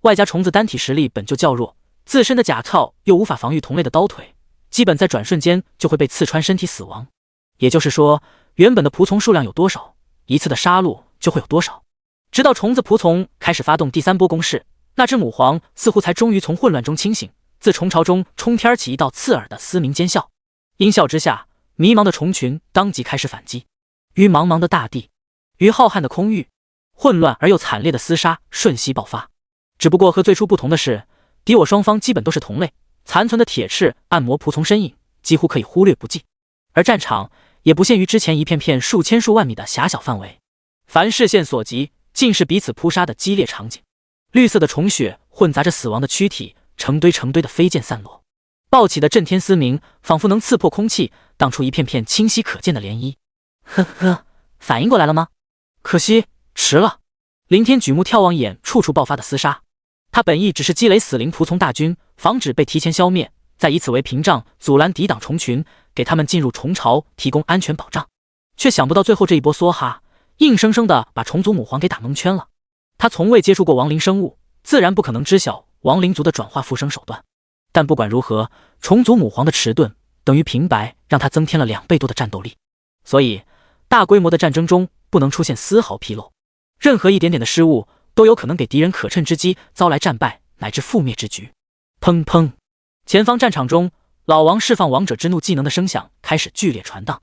外加虫子单体实力本就较弱，自身的甲壳又无法防御同类的刀腿，基本在转瞬间就会被刺穿身体死亡。也就是说，原本的仆从数量有多少，一次的杀戮就会有多少。直到虫子仆从开始发动第3波攻势，那只母皇似乎才终于从混乱中清醒，自虫巢中冲天起一道刺耳的嘶鸣尖啸。音效之下，迷茫的虫群当即开始反击。于茫茫的大地，于浩瀚的空域，混乱而又惨烈的厮杀瞬息爆发。只不过和最初不同的是，敌我双方基本都是同类，残存的铁翅暗魔仆从身影几乎可以忽略不计，而战场也不限于之前一片片数千数万米的狭小范围，凡视线所及，尽是彼此扑杀的激烈场景。绿色的虫血混杂着死亡的躯体，成堆成堆的飞溅散落，爆起的震天嘶鸣仿佛能刺破空气，荡出一片片清晰可见的涟漪。呵呵，反应过来了吗？可惜迟了。林天举目眺望一眼处处爆发的厮杀，他本意只是积累死灵仆从大军，防止被提前消灭，再以此为屏障阻拦抵挡虫群，给他们进入虫巢提供安全保障，却想不到最后这一波梭哈硬生生的把虫族母皇给打蒙圈了。他从未接触过亡灵生物，自然不可能知晓亡灵族的转化复生手段，但不管如何，虫族母皇的迟钝等于平白让他增添了2倍多的战斗力，所以大规模的战争中不能出现丝毫纰漏，任何一点点的失误都有可能给敌人可乘之机，遭来战败乃至覆灭之局。砰砰，前方战场中，老王释放王者之怒技能的声响开始剧烈传荡，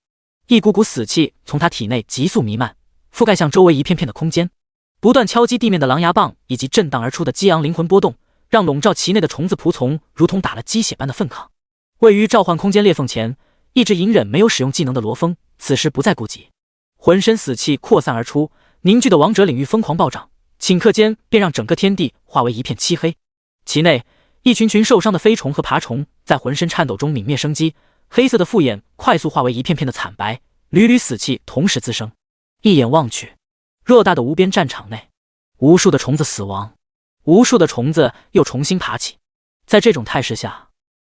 一股股死气从他体内急速弥漫，覆盖向周围一片片的空间。不断敲击地面的狼牙棒以及震荡而出的激昂灵魂波动，让笼罩其内的虫子仆从如同打了鸡血般的奋抗。位于召唤空间裂缝前，一直隐忍没有使用技能的罗峰，此时不再顾及，浑身死气扩散而出，凝聚的王者领域疯狂暴涨，顷刻间便让整个天地化为一片漆黑。其内，一群群受伤的飞虫和爬虫在浑身颤抖中泯灭生机，黑色的复眼快速化为一片片的惨白，缕缕死气同时滋生。一眼望去，偌大的无边战场内，无数的虫子死亡，无数的虫子又重新爬起。在这种态势下，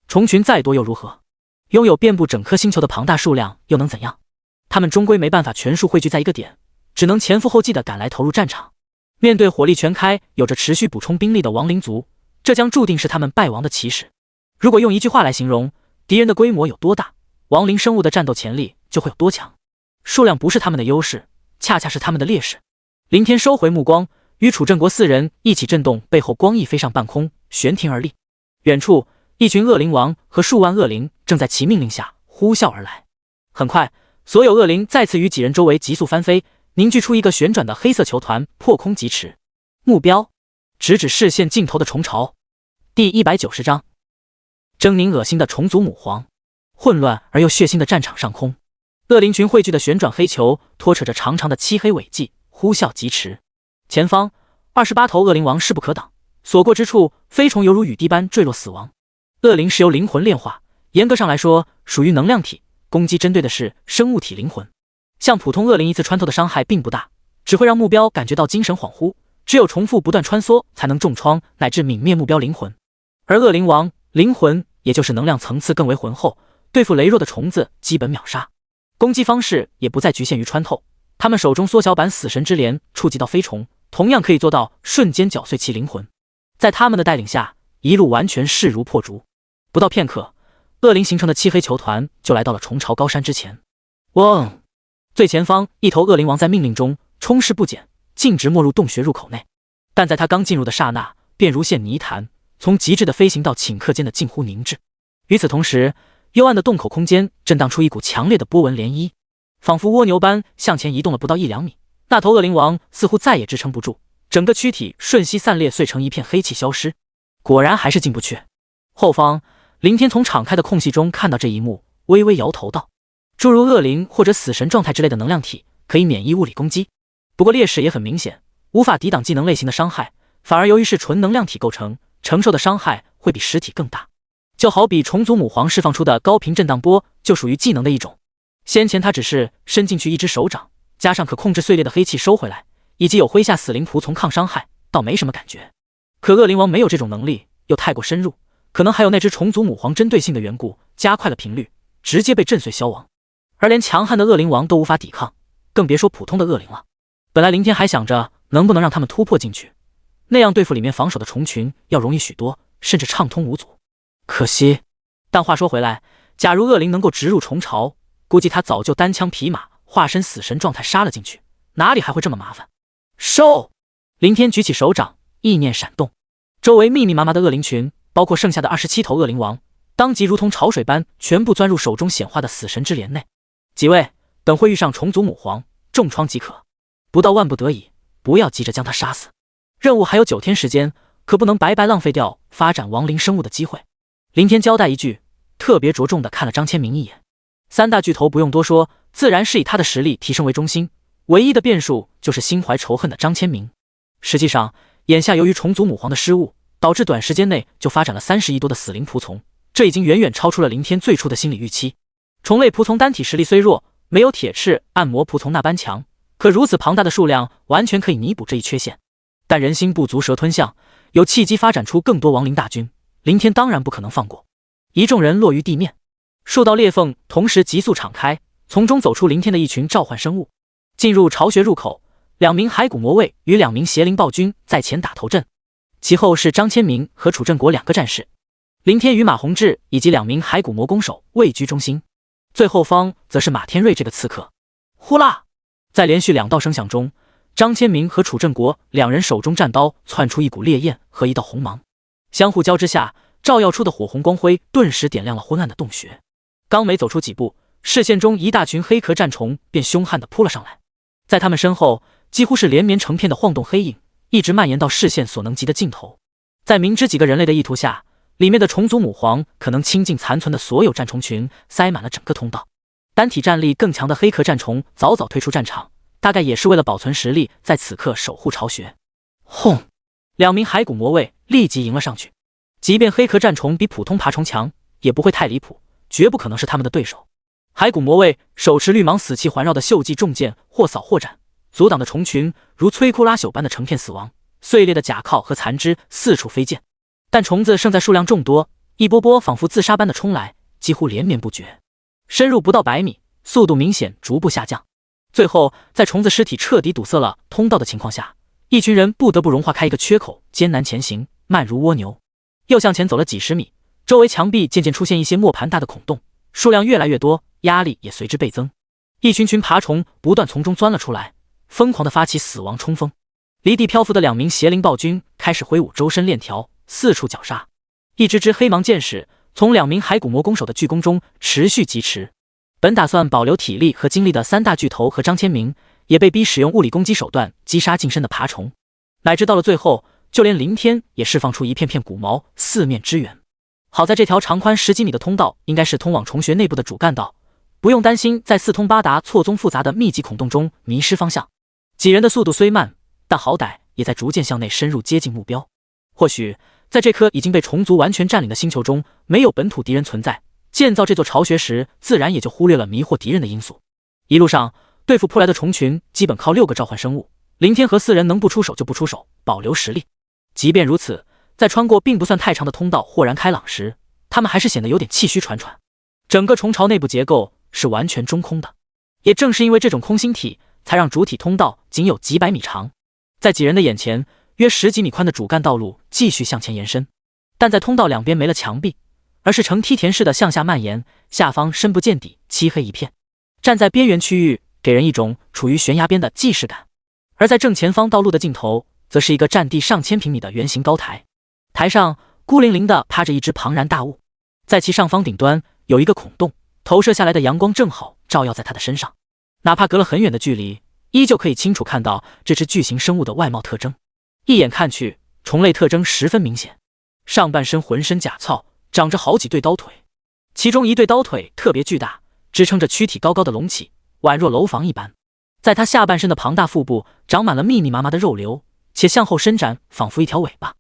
虫群再多又如何？拥有遍布整颗星球的庞大数量又能怎样？他们终归没办法全数汇聚在一个点，只能前赴后继地赶来投入战场。面对火力全开、有着持续补充兵力的亡灵族，这将注定是他们败亡的起始。如果用一句话来形容敌人的规模有多大，亡灵生物的战斗潜力就会有多强。数量不是他们的优势，恰恰是他们的劣势。林天收回目光，与楚镇国4人一起震动背后光翼飞上半空，悬停而立。远处，一群恶灵王和数万恶灵正在其命令下呼啸而来。很快，所有恶灵再次于几人周围急速翻飞，凝聚出一个旋转的黑色球团，破空疾驰。目标直指视线尽头的虫巢。第190章，狰狞恶心的虫族母皇。混乱而又血腥的战场上空，恶灵群汇聚的旋转黑球拖扯着长长的漆黑尾迹，呼啸疾驰。前方28头恶灵王势不可挡，所过之处，飞虫犹如雨滴般坠落死亡。恶灵是由灵魂炼化，严格上来说属于能量体，攻击针对的是生物体灵魂。像普通恶灵一次穿透的伤害并不大，只会让目标感觉到精神恍惚，只有重复不断穿梭才能重创乃至泯灭目标灵魂。而恶灵王灵魂也就是能量层次更为浑厚，对付羸弱的虫子基本秒杀。攻击方式也不再局限于穿透，他们手中缩小版死神之镰触及到飞虫，同样可以做到瞬间绞碎其灵魂。在他们的带领下，一路完全势如破竹。不到片刻，恶灵形成的漆黑球团就来到了虫巢高山之前。嗡！最前方一头恶灵王在命令中冲势不减，径直没入洞穴入口内。但在他刚进入的刹那，便如现泥潭，从极致的飞行到顷刻间的近乎凝滞。与此同时，幽暗的洞口空间震荡出一股强烈的波纹涟漪，仿佛蜗牛般向前移动了不到1-2米。那头恶灵王似乎再也支撑不住，整个躯体瞬息散裂，碎成一片黑气消失。果然还是进不去。后方，林天从敞开的空隙中看到这一幕，微微摇头道：诸如恶灵或者死神状态之类的能量体可以免疫物理攻击，不过劣势也很明显，无法抵挡技能类型的伤害，反而由于是纯能量体构成，承受的伤害会会比实体更大。就好比虫族母皇释放出的高频震荡波就属于技能的一种。先前他只是伸进去一只手掌，加上可控制碎裂的黑气收回来，以及有麾下死灵仆从抗伤害，倒没什么感觉。可恶灵王没有这种能力，又太过深入，可能还有那只虫族母皇针对性的缘故，加快了频率，直接被震碎消亡。而连强悍的恶灵王都无法抵抗，更别说普通的恶灵了。本来林天还想着能不能让他们突破进去，那样对付里面防守的虫群要容易许多，甚至畅通无阻。可惜，但话说回来，假如恶灵能够直入虫巢，估计他早就单枪匹马化身死神状态杀了进去，哪里还会这么麻烦？收！林天举起手掌，意念闪动，周围密密麻麻的恶灵群，包括剩下的27头恶灵王，当即如同潮水般全部钻入手中显化的死神之镰内。几位，等会遇上虫族母皇，重创即可，不到万不得已，不要急着将他杀死。任务还有9天时间，可不能白白浪费掉发展亡灵生物的机会。林天交代一句，特别着重地看了张千明一眼。3大巨头不用多说，自然是以他的实力提升为中心，唯一的变数就是心怀仇恨的张千明。实际上，眼下由于虫族母皇的失误，导致短时间内就发展了30亿多的死灵仆从，这已经远远超出了林天最初的心理预期。虫类仆从单体实力虽弱，没有铁翅暗魔仆从那般强，可如此庞大的数量完全可以弥补这一缺陷。但人心不足蛇吞象，有契机发展出更多亡灵大军，林天当然不可能放过。一众人落于地面，数道裂缝同时急速敞开，从中走出林天的一群召唤生物。进入巢穴入口，2名骸骨魔卫与2名邪灵暴君在前打头阵，其后是张千明和楚振国2个战士，林天与马宏志以及2名骸骨魔弓手位居中心，最后方则是马天瑞这个刺客。呼啦！在连续2道声响中，张千明和楚振国2人手中战刀窜出一股烈焰和一道红芒，相互交织下，照耀出的火红光辉顿时点亮了昏暗的洞穴。刚没走出几步，视线中一大群黑壳战虫便凶悍地扑了上来，在他们身后几乎是连绵成片的晃动黑影，一直蔓延到视线所能及的尽头。在明知几个人类的意图下，里面的虫族母皇可能倾尽残存的所有战虫群，塞满了整个通道。单体战力更强的黑壳战虫早早退出战场，大概也是为了保存实力，在此刻守护巢穴。轰！2名骸骨魔卫立即迎了上去。即便黑壳战虫比普通爬虫强，也不会太离谱，绝不可能是他们的对手。骸骨魔卫手持绿芒死气环绕的锈迹重剑，或扫或斩，阻挡的虫群如摧枯拉朽般的成片死亡，碎裂的甲壳和残肢四处飞溅。但虫子胜在数量众多，一波波仿佛自杀般的冲来，几乎连绵不绝。深入不到100米，速度明显逐步下降。最后，在虫子尸体彻底堵塞了通道的情况下，一群人不得不融化开一个缺口，艰难前行，慢如蜗牛。又向前走了几十米，周围墙壁渐渐出现一些磨盘大的孔洞，数量越来越多，压力也随之倍增。一群群爬虫不断从中钻了出来，疯狂地发起死亡冲锋。离地漂浮的2名邪灵暴君开始挥舞周身链条，四处绞杀。一支支黑芒剑矢从2名骸骨魔弓手的巨弓中持续疾驰。本打算保留体力和精力的3大巨头和张千明，也被逼使用物理攻击手段击杀近身的爬虫，乃至到了最后，就连林天也释放出一片片骨毛，四面支援。好在这条长宽10几米的通道应该是通往虫穴内部的主干道，不用担心在四通八达、错综复杂的密集孔洞中迷失方向。几人的速度虽慢，但好歹也在逐渐向内深入接近目标。或许在这颗已经被虫族完全占领的星球中，没有本土敌人存在，建造这座巢穴时自然也就忽略了迷惑敌人的因素。一路上对付扑来的虫群，基本靠6个召唤生物，林天和4人能不出手就不出手，保留实力。即便如此，在穿过并不算太长的通道豁然开朗时，他们还是显得有点气虚喘喘。整个虫巢内部结构是完全中空的，也正是因为这种空心体，才让主体通道仅有几百米长。在几人的眼前，约10几米宽的主干道路继续向前延伸，但在通道两边没了墙壁，而是呈梯田式的向下蔓延，下方深不见底，漆黑一片。站在边缘区域，给人一种处于悬崖边的既视感。而在正前方道路的尽头，则是一个占地上千平米的圆形高台，台上孤零零地趴着一只庞然大物，在其上方顶端有一个孔洞，投射下来的阳光正好照耀在它的身上，哪怕隔了很远的距离，依旧可以清楚看到这只巨型生物的外貌特征。一眼看去，虫类特征十分明显，上半身浑身甲操，长着好几对刀腿，其中一对刀腿特别巨大，支撑着躯体高高的隆起，宛若楼房一般。在它下半身的庞大腹部长满了密密麻麻的肉瘤，且向后伸展，仿佛一条尾巴。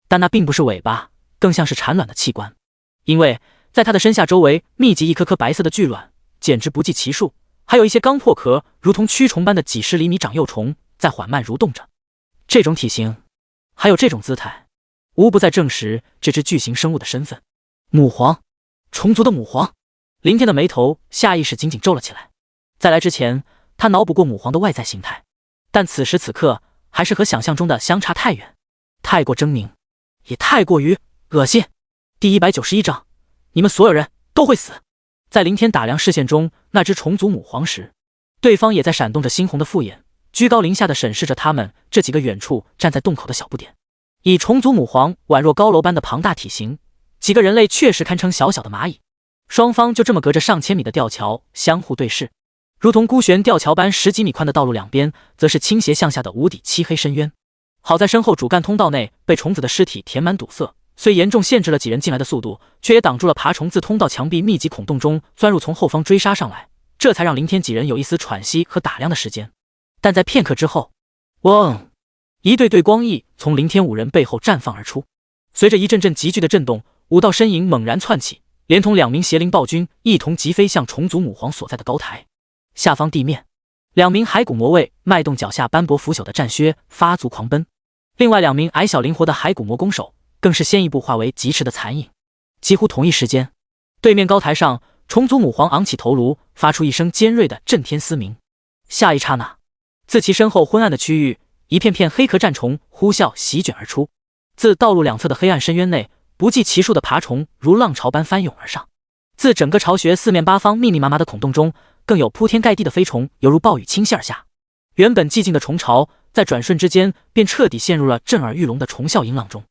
但那并不是尾巴，更像是产卵的器官，因为在它的身下周围密集一颗颗白色的巨卵，简直不计其数，还有一些刚破壳，如同蛆虫般的几十厘米长幼虫在缓慢蠕动着。这种体型，还有这种姿态，无不在证实这只巨型生物的身份。母皇，虫族的母皇。林天的眉头下意识紧紧皱了起来。在来之前，他脑补过母皇的外在形态，但此时此刻还是和想象中的相差太远，太过狰狞，也太过于恶心。第191章，你们所有人都会死。在林天打量视线中那只虫族母皇时，对方也在闪动着猩红的复眼，居高临下的审视着他们这几个远处站在洞口的小不点。以虫族母皇宛若高楼般的庞大体型，几个人类确实堪称小小的蚂蚁。双方就这么隔着上千米的吊桥相互对视，如同孤悬吊桥般10几米宽的道路两边，则是倾斜向下的无底漆黑深渊。好在身后主干通道内被虫子的尸体填满堵塞，虽严重限制了几人进来的速度，却也挡住了爬虫自通道墙壁密集孔洞中钻入从后方追杀上来，这才让林天几人有一丝喘息和打量的时间。但在片刻之后，嗡！一对对光翼从林天5人背后绽放而出，随着一阵阵急剧的震动，5道身影猛然窜起，连同2名邪灵暴君一同疾飞向虫族母皇所在的高台。下方地面，2名骸骨魔卫迈动脚下斑驳腐朽的战靴发足狂奔，另外2名矮小灵活的骸骨魔弓手更是先一步化为疾驰的残影。几乎同一时间，对面高台上，虫族母皇昂起头颅，发出一声尖锐的震天嘶鸣。下一刹那，自其身后昏暗的区域，一片片黑壳战虫呼啸席卷而出，自道路两侧的黑暗深渊内，不计其数的爬虫如浪潮般翻涌而上。自整个巢穴四面八方密密麻麻的孔洞中，更有铺天盖地的飞虫犹如暴雨倾泻而下。原本寂静的虫巢，在转瞬之间便彻底陷入了震耳欲聋的虫啸音浪中。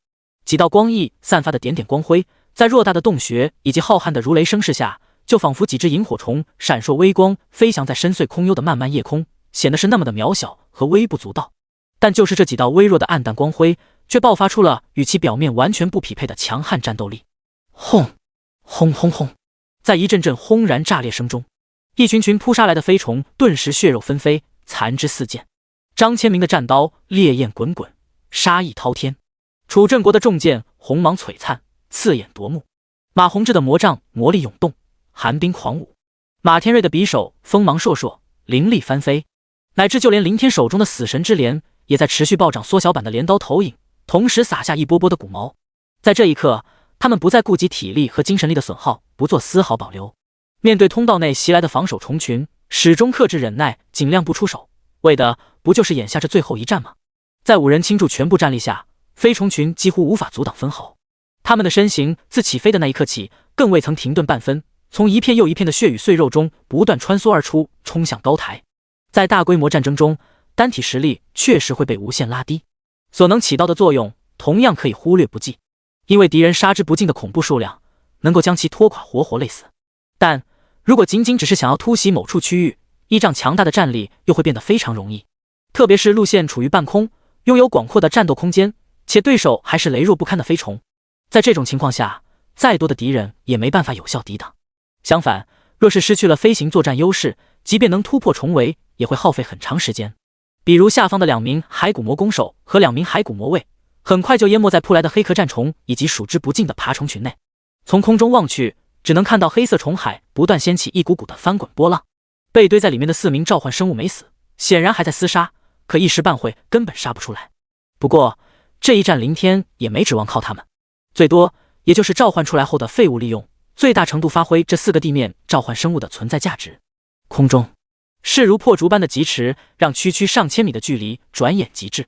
几道光翼散发的点点光辉，在偌大的洞穴以及浩瀚的如雷声势下，就仿佛几只萤火虫闪烁微光，飞翔在深邃空幽的漫漫夜空，显得是那么的渺小和微不足道。但就是这几道微弱的暗淡光辉，却爆发出了与其表面完全不匹配的强悍战斗力。轰！轰轰轰！在一阵阵轰然炸裂声中，一群群扑杀来的飞虫顿时血肉纷飞，残肢四溅。张千明的战刀烈焰滚滚，杀意滔天；楚镇国的重剑红芒璀璨，刺眼夺目；马宏志的魔杖魔力涌动，寒冰狂舞；马天瑞的匕首锋芒烁烁，凌厉翻飞，乃至就连林天手中的死神之镰也在持续暴涨缩小版的镰刀投影，同时撒下一波波的骨毛。在这一刻，他们不再顾及体力和精神力的损耗，不做丝毫保留。面对通道内袭来的防守虫群，始终克制忍耐，尽量不出手，为的不就是眼下这最后一战吗？在5人倾注全部战力下，飞虫群几乎无法阻挡分毫。他们的身形自起飞的那一刻起，更未曾停顿半分，从一片又一片的血与碎肉中不断穿梭而出，冲向高台。在大规模战争中，单体实力确实会被无限拉低，所能起到的作用同样可以忽略不计，因为敌人杀之不尽的恐怖数量能够将其拖垮，活活累死。但如果仅仅只是想要突袭某处区域，依仗强大的战力又会变得非常容易，特别是路线处于半空，拥有广阔的战斗空间，且对手还是羸弱不堪的飞虫。在这种情况下，再多的敌人也没办法有效抵挡。相反，若是失去了飞行作战优势，即便能突破重围，也会耗费很长时间。比如下方的2名骸骨魔弓手和2名骸骨魔卫，很快就淹没在扑来的黑壳战虫以及数之不尽的爬虫群内。从空中望去，只能看到黑色虫海不断掀起一股股的翻滚波浪。被堆在里面的4名召唤生物没死，显然还在厮杀，可一时半会根本杀不出来。不过这一战林天也没指望靠他们，最多也就是召唤出来后的废物利用，最大程度发挥这4个地面召唤生物的存在价值。空中势如破竹般的疾驰，让区区上千米的距离转眼即至。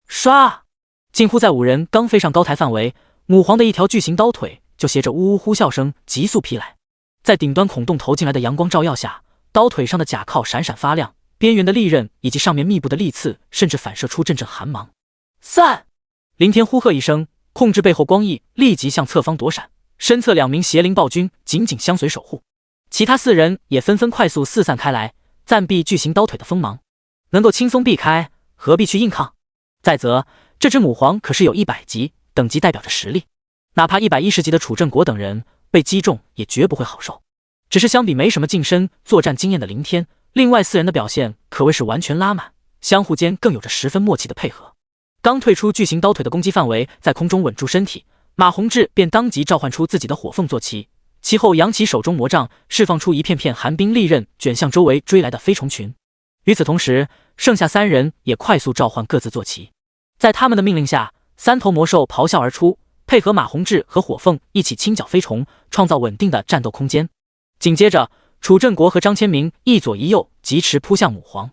唰！近乎在5人刚飞上高台范围，母皇的一条巨型刀腿就携着呜呜呼啸声急速劈来。在顶端孔洞投进来的阳光照耀下，刀腿上的甲靠闪闪发亮，边缘的利刃以及上面密布的利刺甚至反射出阵阵寒芒。散！林天呼喝一声，控制背后光翼立即向侧方躲闪，身侧2名邪灵暴君紧紧相随守护，其他4人也纷纷快速四散开来，暂避巨型刀腿的锋芒。能够轻松避开，何必去硬抗？再则这只母皇可是有100级，等级代表着实力，哪怕110级的楚镇国等人被击中也绝不会好受。只是相比没什么近身作战经验的林天，另外4人的表现可谓是完全拉满，相互间更有着十分默契的配合。刚退出巨型刀腿的攻击范围，在空中稳住身体，马宏志便当即召唤出自己的火凤坐骑，其后扬起手中魔杖，释放出一片片寒冰利刃，卷向周围追来的飞虫群。与此同时，剩下3人也快速召唤各自坐骑，在他们的命令下，3头魔兽咆哮而出，配合马宏志和火凤一起清剿飞虫，创造稳定的战斗空间。紧接着，楚正国和张千明一左一右疾驰扑向母皇，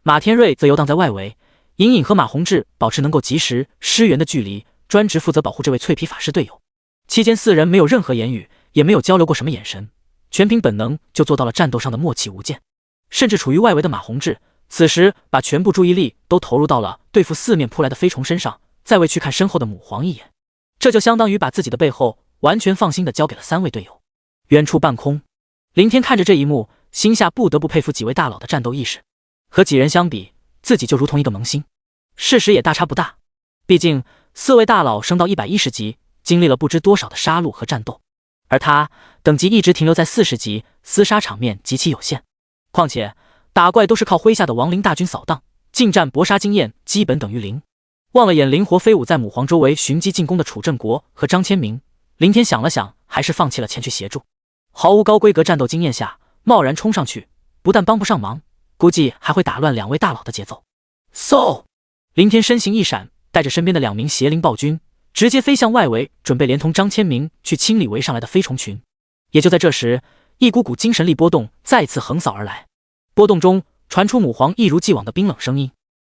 马天瑞则游荡在外围，隐隐和马宏志保持能够及时施援的距离，专职负责保护这位脆皮法师队友。期间4人没有任何言语，也没有交流过什么眼神，全凭本能就做到了战斗上的默契无间。甚至处于外围的马宏志此时把全部注意力都投入到了对付4面扑来的飞虫身上，再未去看身后的母皇一眼，这就相当于把自己的背后完全放心的交给了3位队友。远处半空，林天看着这一幕，心下不得不佩服几位大佬的战斗意识。和几人相比，自己就如同一个萌新，事实也大差不大。毕竟4位大佬升到110级，经历了不知多少的杀戮和战斗，而他等级一直停留在40级，厮杀场面极其有限。况且打怪都是靠麾下的亡灵大军扫荡，近战搏杀经验基本等于0。望了眼灵活飞舞在母皇周围寻机进攻的楚正国和张千明，林天想了想，还是放弃了前去协助。毫无高规格战斗经验下，贸然冲上去，不但帮不上忙，估计还会打乱2位大佬的节奏。林天身形一闪，带着身边的2名邪灵暴君，直接飞向外围，准备连同张千明去清理围上来的飞虫群。也就在这时，一股股精神力波动再次横扫而来，波动中传出母皇一如既往的冰冷声音：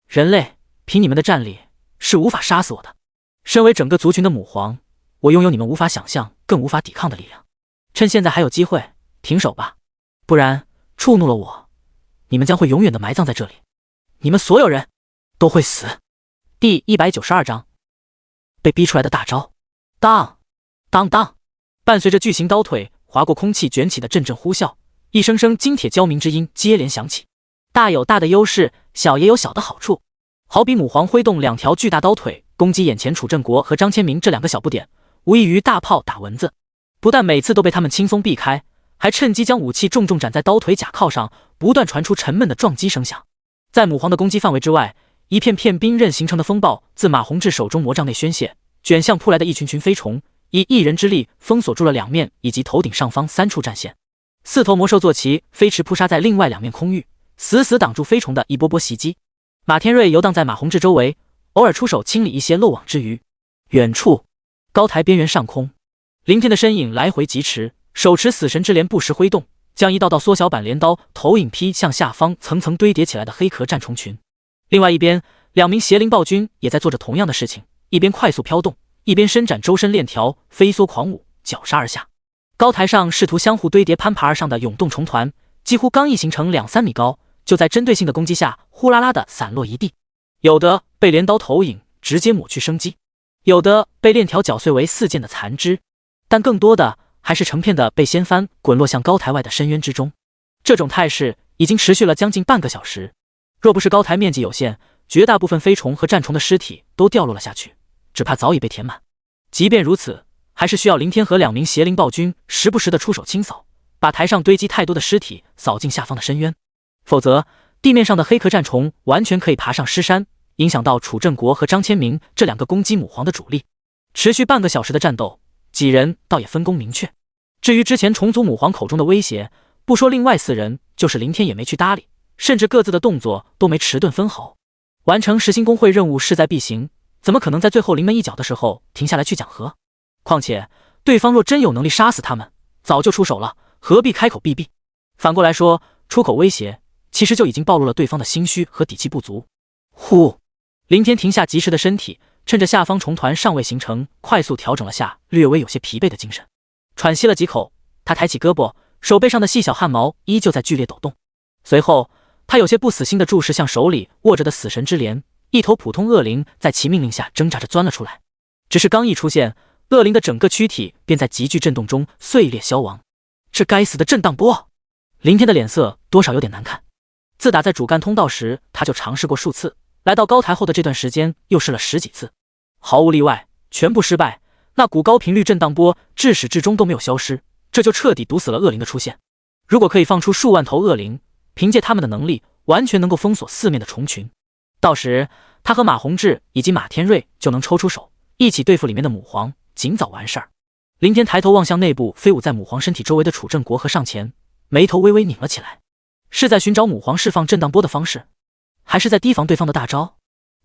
人类，凭你们的战力是无法杀死我的。身为整个族群的母皇，我拥有你们无法想象更无法抵抗的力量。趁现在还有机会，停手吧，不然触怒了我，你们将会永远的埋葬在这里，你们所有人都会死。第192章被逼出来的大招。当当当，伴随着巨型刀腿划过空气卷起的阵阵呼啸，一声声金铁交鸣之音接连响起。大有大的优势，小也有小的好处。好比母皇挥动2条巨大刀腿攻击眼前楚正国和张千明这2个小不点，无异于大炮打蚊子，不但每次都被他们轻松避开，还趁机将武器重重斩在刀腿甲靠上，不断传出沉闷的撞击声响。在母皇的攻击范围之外，一片片冰刃形成的风暴自马宏志手中魔杖内宣泄，卷向扑来的一群群飞虫，以一人之力封锁住了2面以及头顶上方3处战线。4头魔兽坐骑飞驰扑杀在另外2面空域，死死挡住飞虫的一波波袭击。马天瑞游荡在马宏志周围，偶尔出手清理一些漏网之鱼。远处高台边缘上空，林天的身影来回疾驰，手持死神之镰不时挥动，将一道道缩小版镰刀投影劈向下方层层堆叠起来的黑壳战虫群。另外一边，2名邪灵暴君也在做着同样的事情，一边快速飘动，一边伸展周身链条，飞梭狂舞，绞杀而下。高台上试图相互堆叠攀爬而上的涌动虫团，几乎刚一形成2-3米高，就在针对性的攻击下呼啦啦的散落一地。有的被镰刀投影直接抹去生机，有的被链条绞碎为4件的残肢，但更多的还是成片的被掀翻滚落向高台外的深渊之中。这种态势已经持续了将近半个小时，若不是高台面积有限，绝大部分飞虫和战虫的尸体都掉落了下去，只怕早已被填满。即便如此，还是需要林天和2名邪灵暴君时不时的出手清扫，把台上堆积太多的尸体扫进下方的深渊，否则地面上的黑壳战虫完全可以爬上尸山，影响到楚正国和张千明这2个攻击母皇的主力。持续半个小时的战斗，几人倒也分工明确。至于之前重组母皇口中的威胁，不说另外4人，就是林天也没去搭理，甚至各自的动作都没迟钝分毫。完成实心工会任务势在必行，怎么可能在最后临门一脚的时候停下来去讲和？况且对方若真有能力杀死他们，早就出手了，何必开口避避？反过来说，出口威胁其实就已经暴露了对方的心虚和底气不足。呼，林天停下疾驰的身体，趁着下方虫团尚未形成，快速调整了下略微有些疲惫的精神，喘息了几口，他抬起胳膊，手背上的细小汗毛依旧在剧烈抖动。随后他有些不死心地注视向手里握着的死神之镰，一头普通恶灵在其命令下挣扎着钻了出来。只是刚一出现，恶灵的整个躯体便在急剧震动中碎裂消亡。这该死的震荡波！林天的脸色多少有点难看。自打在主干通道时，他就尝试过数次，来到高台后的这段时间又试了10几次，毫无例外，全部失败。那股高频率震荡波至始至终都没有消失，这就彻底堵死了恶灵的出现。如果可以放出数万头恶灵，凭借他们的能力，完全能够封锁4面的虫群。到时他和马宏志以及马天瑞就能抽出手，一起对付里面的母皇，尽早完事儿。林天抬头望向内部飞舞在母皇身体周围的楚镇国和上前，眉头微微拧了起来，是在寻找母皇释放震荡波的方式，还是在提防对方的大招？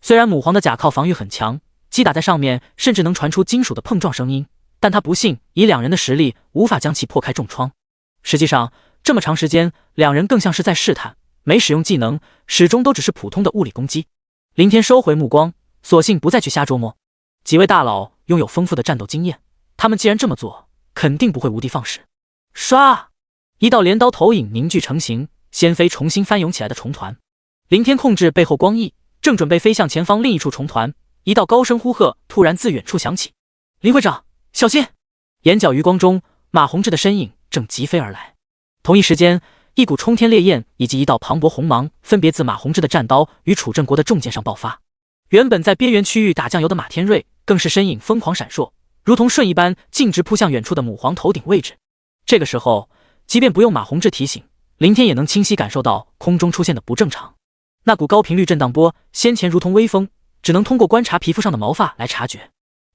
虽然母皇的甲靠防御很强，击打在上面甚至能传出金属的碰撞声音，但他不信以两人的实力无法将其破开重创。实际上这么长时间，两人更像是在试探，没使用技能，始终都只是普通的物理攻击。林天收回目光，索性不再去瞎琢磨。几位大佬拥有丰富的战斗经验，他们既然这么做，肯定不会无的放矢。唰，一道镰刀投影凝聚成型，掀飞重新翻涌起来的虫团。林天控制背后光翼，正准备飞向前方另一处虫团，一道高声呼喝突然自远处响起：“林会长，小心！”眼角余光中，马宏志的身影正疾飞而来。同一时间，一股冲天烈焰以及一道磅礴红芒分别自马宏志的战刀与楚镇国的重剑上爆发。原本在边缘区域打酱油的马天瑞更是身影疯狂闪烁，如同瞬一般径直扑向远处的母皇头顶位置。这个时候，即便不用马宏志提醒，林天也能清晰感受到空中出现的不正常。那股高频率震荡波先前如同微风，只能通过观察皮肤上的毛发来察觉，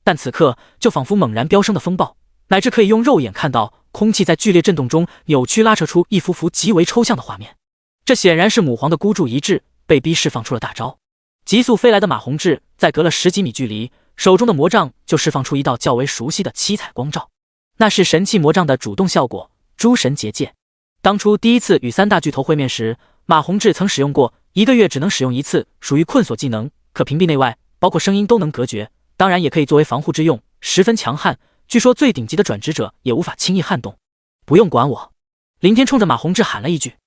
但此刻就仿佛猛然飙升的风暴，乃至可以用肉眼看到空气在剧烈震动中扭曲拉扯出一幅幅极为抽象的画面。这显然是母皇的孤注一掷，被逼释放出了大招。急速飞来的马宏志在隔了10几米距离，手中的魔杖就释放出一道较为熟悉的七彩光照，那是神器魔杖的主动效果——诸神结界。当初第一次与三大巨头会面时，马宏志曾使用过1个月只能使用一次，属于困锁技能，可屏蔽内外，包括声音都能隔绝，当然也可以作为防护之用，十分强悍。据说最顶级的转职者也无法轻易撼动。不用管我！林天冲着马宏志喊了一句，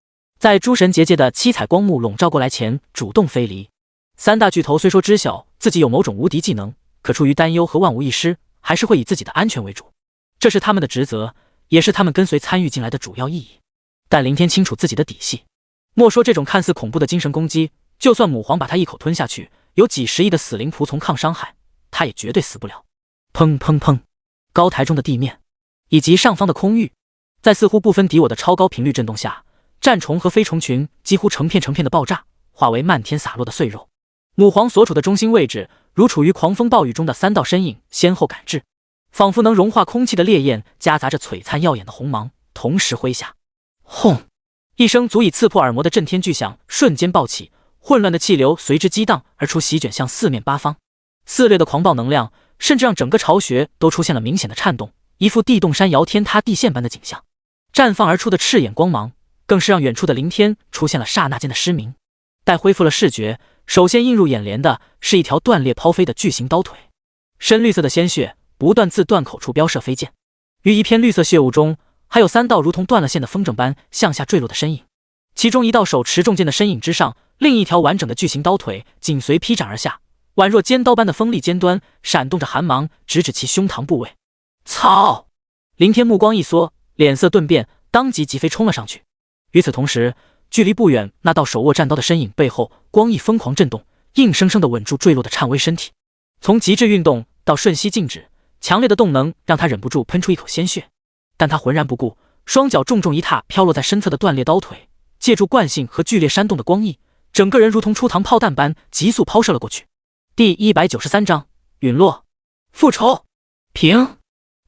在诸神结界的七彩光幕笼罩过来前，主动飞离。三大巨头虽说知晓自己有某种无敌技能，可出于担忧和万无一失，还是会以自己的安全为主，这是他们的职责，也是他们跟随参与进来的主要意义。但林天清楚自己的底细，莫说这种看似恐怖的精神攻击，就算母皇把他一口吞下去，有几十亿的死灵仆从抗伤害，他也绝对死不了。砰砰砰！高台中的地面以及上方的空域，在似乎不分敌我的超高频率震动下，战虫和飞虫群几乎成片成片的爆炸，化为漫天洒落的碎肉。母皇所处的中心位置，如处于狂风暴雨中的3道身影先后赶至，仿佛能融化空气的烈焰夹杂着璀璨耀眼的红芒，同时挥下。轰！一声足以刺破耳膜的震天巨响瞬间爆起，混乱的气流随之激荡而出，席卷向四面八方。肆虐的狂暴能量甚至让整个巢穴都出现了明显的颤动，一副地动山摇天塌地陷般的景象。绽放而出的赤眼光芒更是让远处的林天出现了刹那间的失明。待恢复了视觉，首先映入眼帘的是一条断裂抛飞的巨型刀腿，深绿色的鲜血不断自断口处飙射飞溅，于一片绿色血雾中，还有3道如同断了线的风筝般向下坠落的身影。其中一道手持重剑的身影之上，另一条完整的巨型刀腿紧随劈斩而下，宛若尖刀般的锋利尖端闪动着寒芒，直指其胸膛部位。操！林天目光一缩，脸色顿变，当即疾飞冲了上去。与此同时，距离不远那道手握战刀的身影背后，光翼疯狂震动，硬生生地稳住坠落的颤巍身体。从极致运动到瞬息静止，强烈的动能让他忍不住喷出一口鲜血，但他浑然不顾，双脚重重一踏，飘落在身侧的断裂刀腿，借助惯性和剧烈煽动的光翼，整个人如同出膛炮弹般急速抛射了过去。第193章陨落，复仇。平！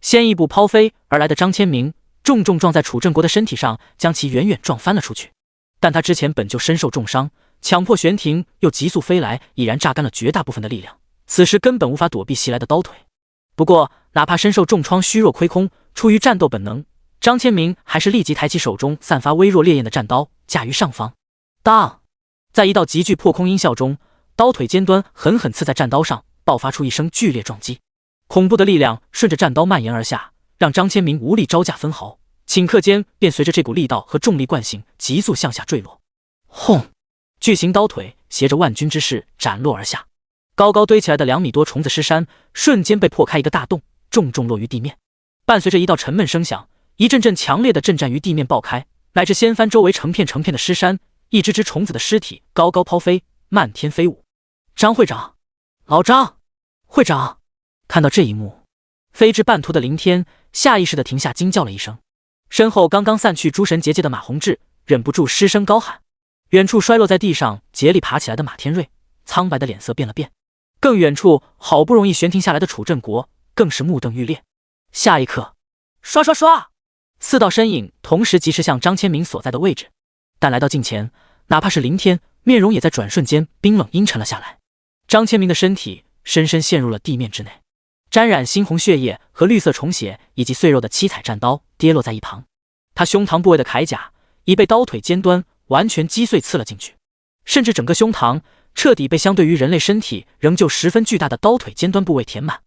先一步抛飞而来的张千明重重撞在楚镇国的身体上，将其远远撞翻了出去。但他之前本就身受重伤，强迫悬停又急速飞来，已然榨干了绝大部分的力量，此时根本无法躲避袭来的刀腿。不过哪怕身受重创虚弱亏空，出于战斗本能，张千明还是立即抬起手中散发微弱烈焰的战刀，架于上方。当！在一道极具破空音效中，刀腿尖端狠狠刺在战刀上，爆发出一声剧烈撞击。恐怖的力量顺着战刀蔓延而下，让张千明无力招架分毫，顷刻间便随着这股力道和重力惯性急速向下坠落。轰！巨型刀腿携着万钧之势斩落而下，高高堆起来的2米多虫子尸山瞬间被破开一个大洞，重重落于地面。伴随着一道沉闷声响，一阵阵强烈的震颤于地面爆开，乃至掀翻周围成片成片的尸山，一只只虫子的尸体高高抛飞，漫天飞舞。张会长，老张，会长！看到这一幕，飞至半途的林天下意识地停下，惊叫了一声。身后刚刚散去诸神结界的马宏志忍不住失声高喊。远处摔落在地上竭力爬起来的马天瑞苍白的脸色变了变，更远处好不容易悬停下来的楚镇国更是目瞪欲裂。下一刻，刷刷刷，4道身影同时疾驰向张千明所在的位置，但来到近前，哪怕是林天，面容也在转瞬间冰冷阴沉了下来。张千明的身体深深陷入了地面之内，沾染猩红血液和绿色虫血以及碎肉的七彩战刀跌落在一旁，他胸膛部位的铠甲已被刀腿尖端完全击碎刺了进去，甚至整个胸膛彻底被相对于人类身体仍旧十分巨大的刀腿尖端部位填满。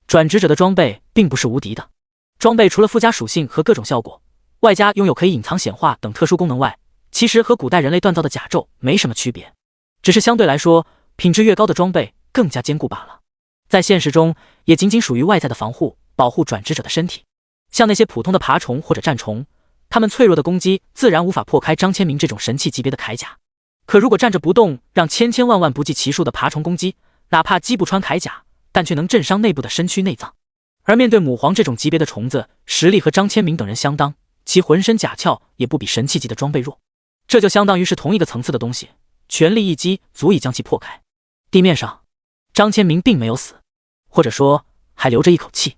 转职者的装备并不是无敌的，装备除了附加属性和各种效果，外加拥有可以隐藏显化等特殊功能外，其实和古代人类锻造的甲胄没什么区别，只是相对来说品质越高的装备更加坚固罢了。在现实中也仅仅属于外在的防护，保护转职者的身体。像那些普通的爬虫或者战虫，他们脆弱的攻击自然无法破开张千明这种神器级别的铠甲，可如果站着不动，让千千万万不计其数的爬虫攻击，哪怕击不穿铠甲，但却能震伤内部的身躯内脏。而面对母皇这种级别的虫子，实力和张千明等人相当，其浑身甲壳也不比神器级的装备弱，这就相当于是同一个层次的东西，全力一击足以将其破开。地面上，张千明并没有死，或者说还留着一口气，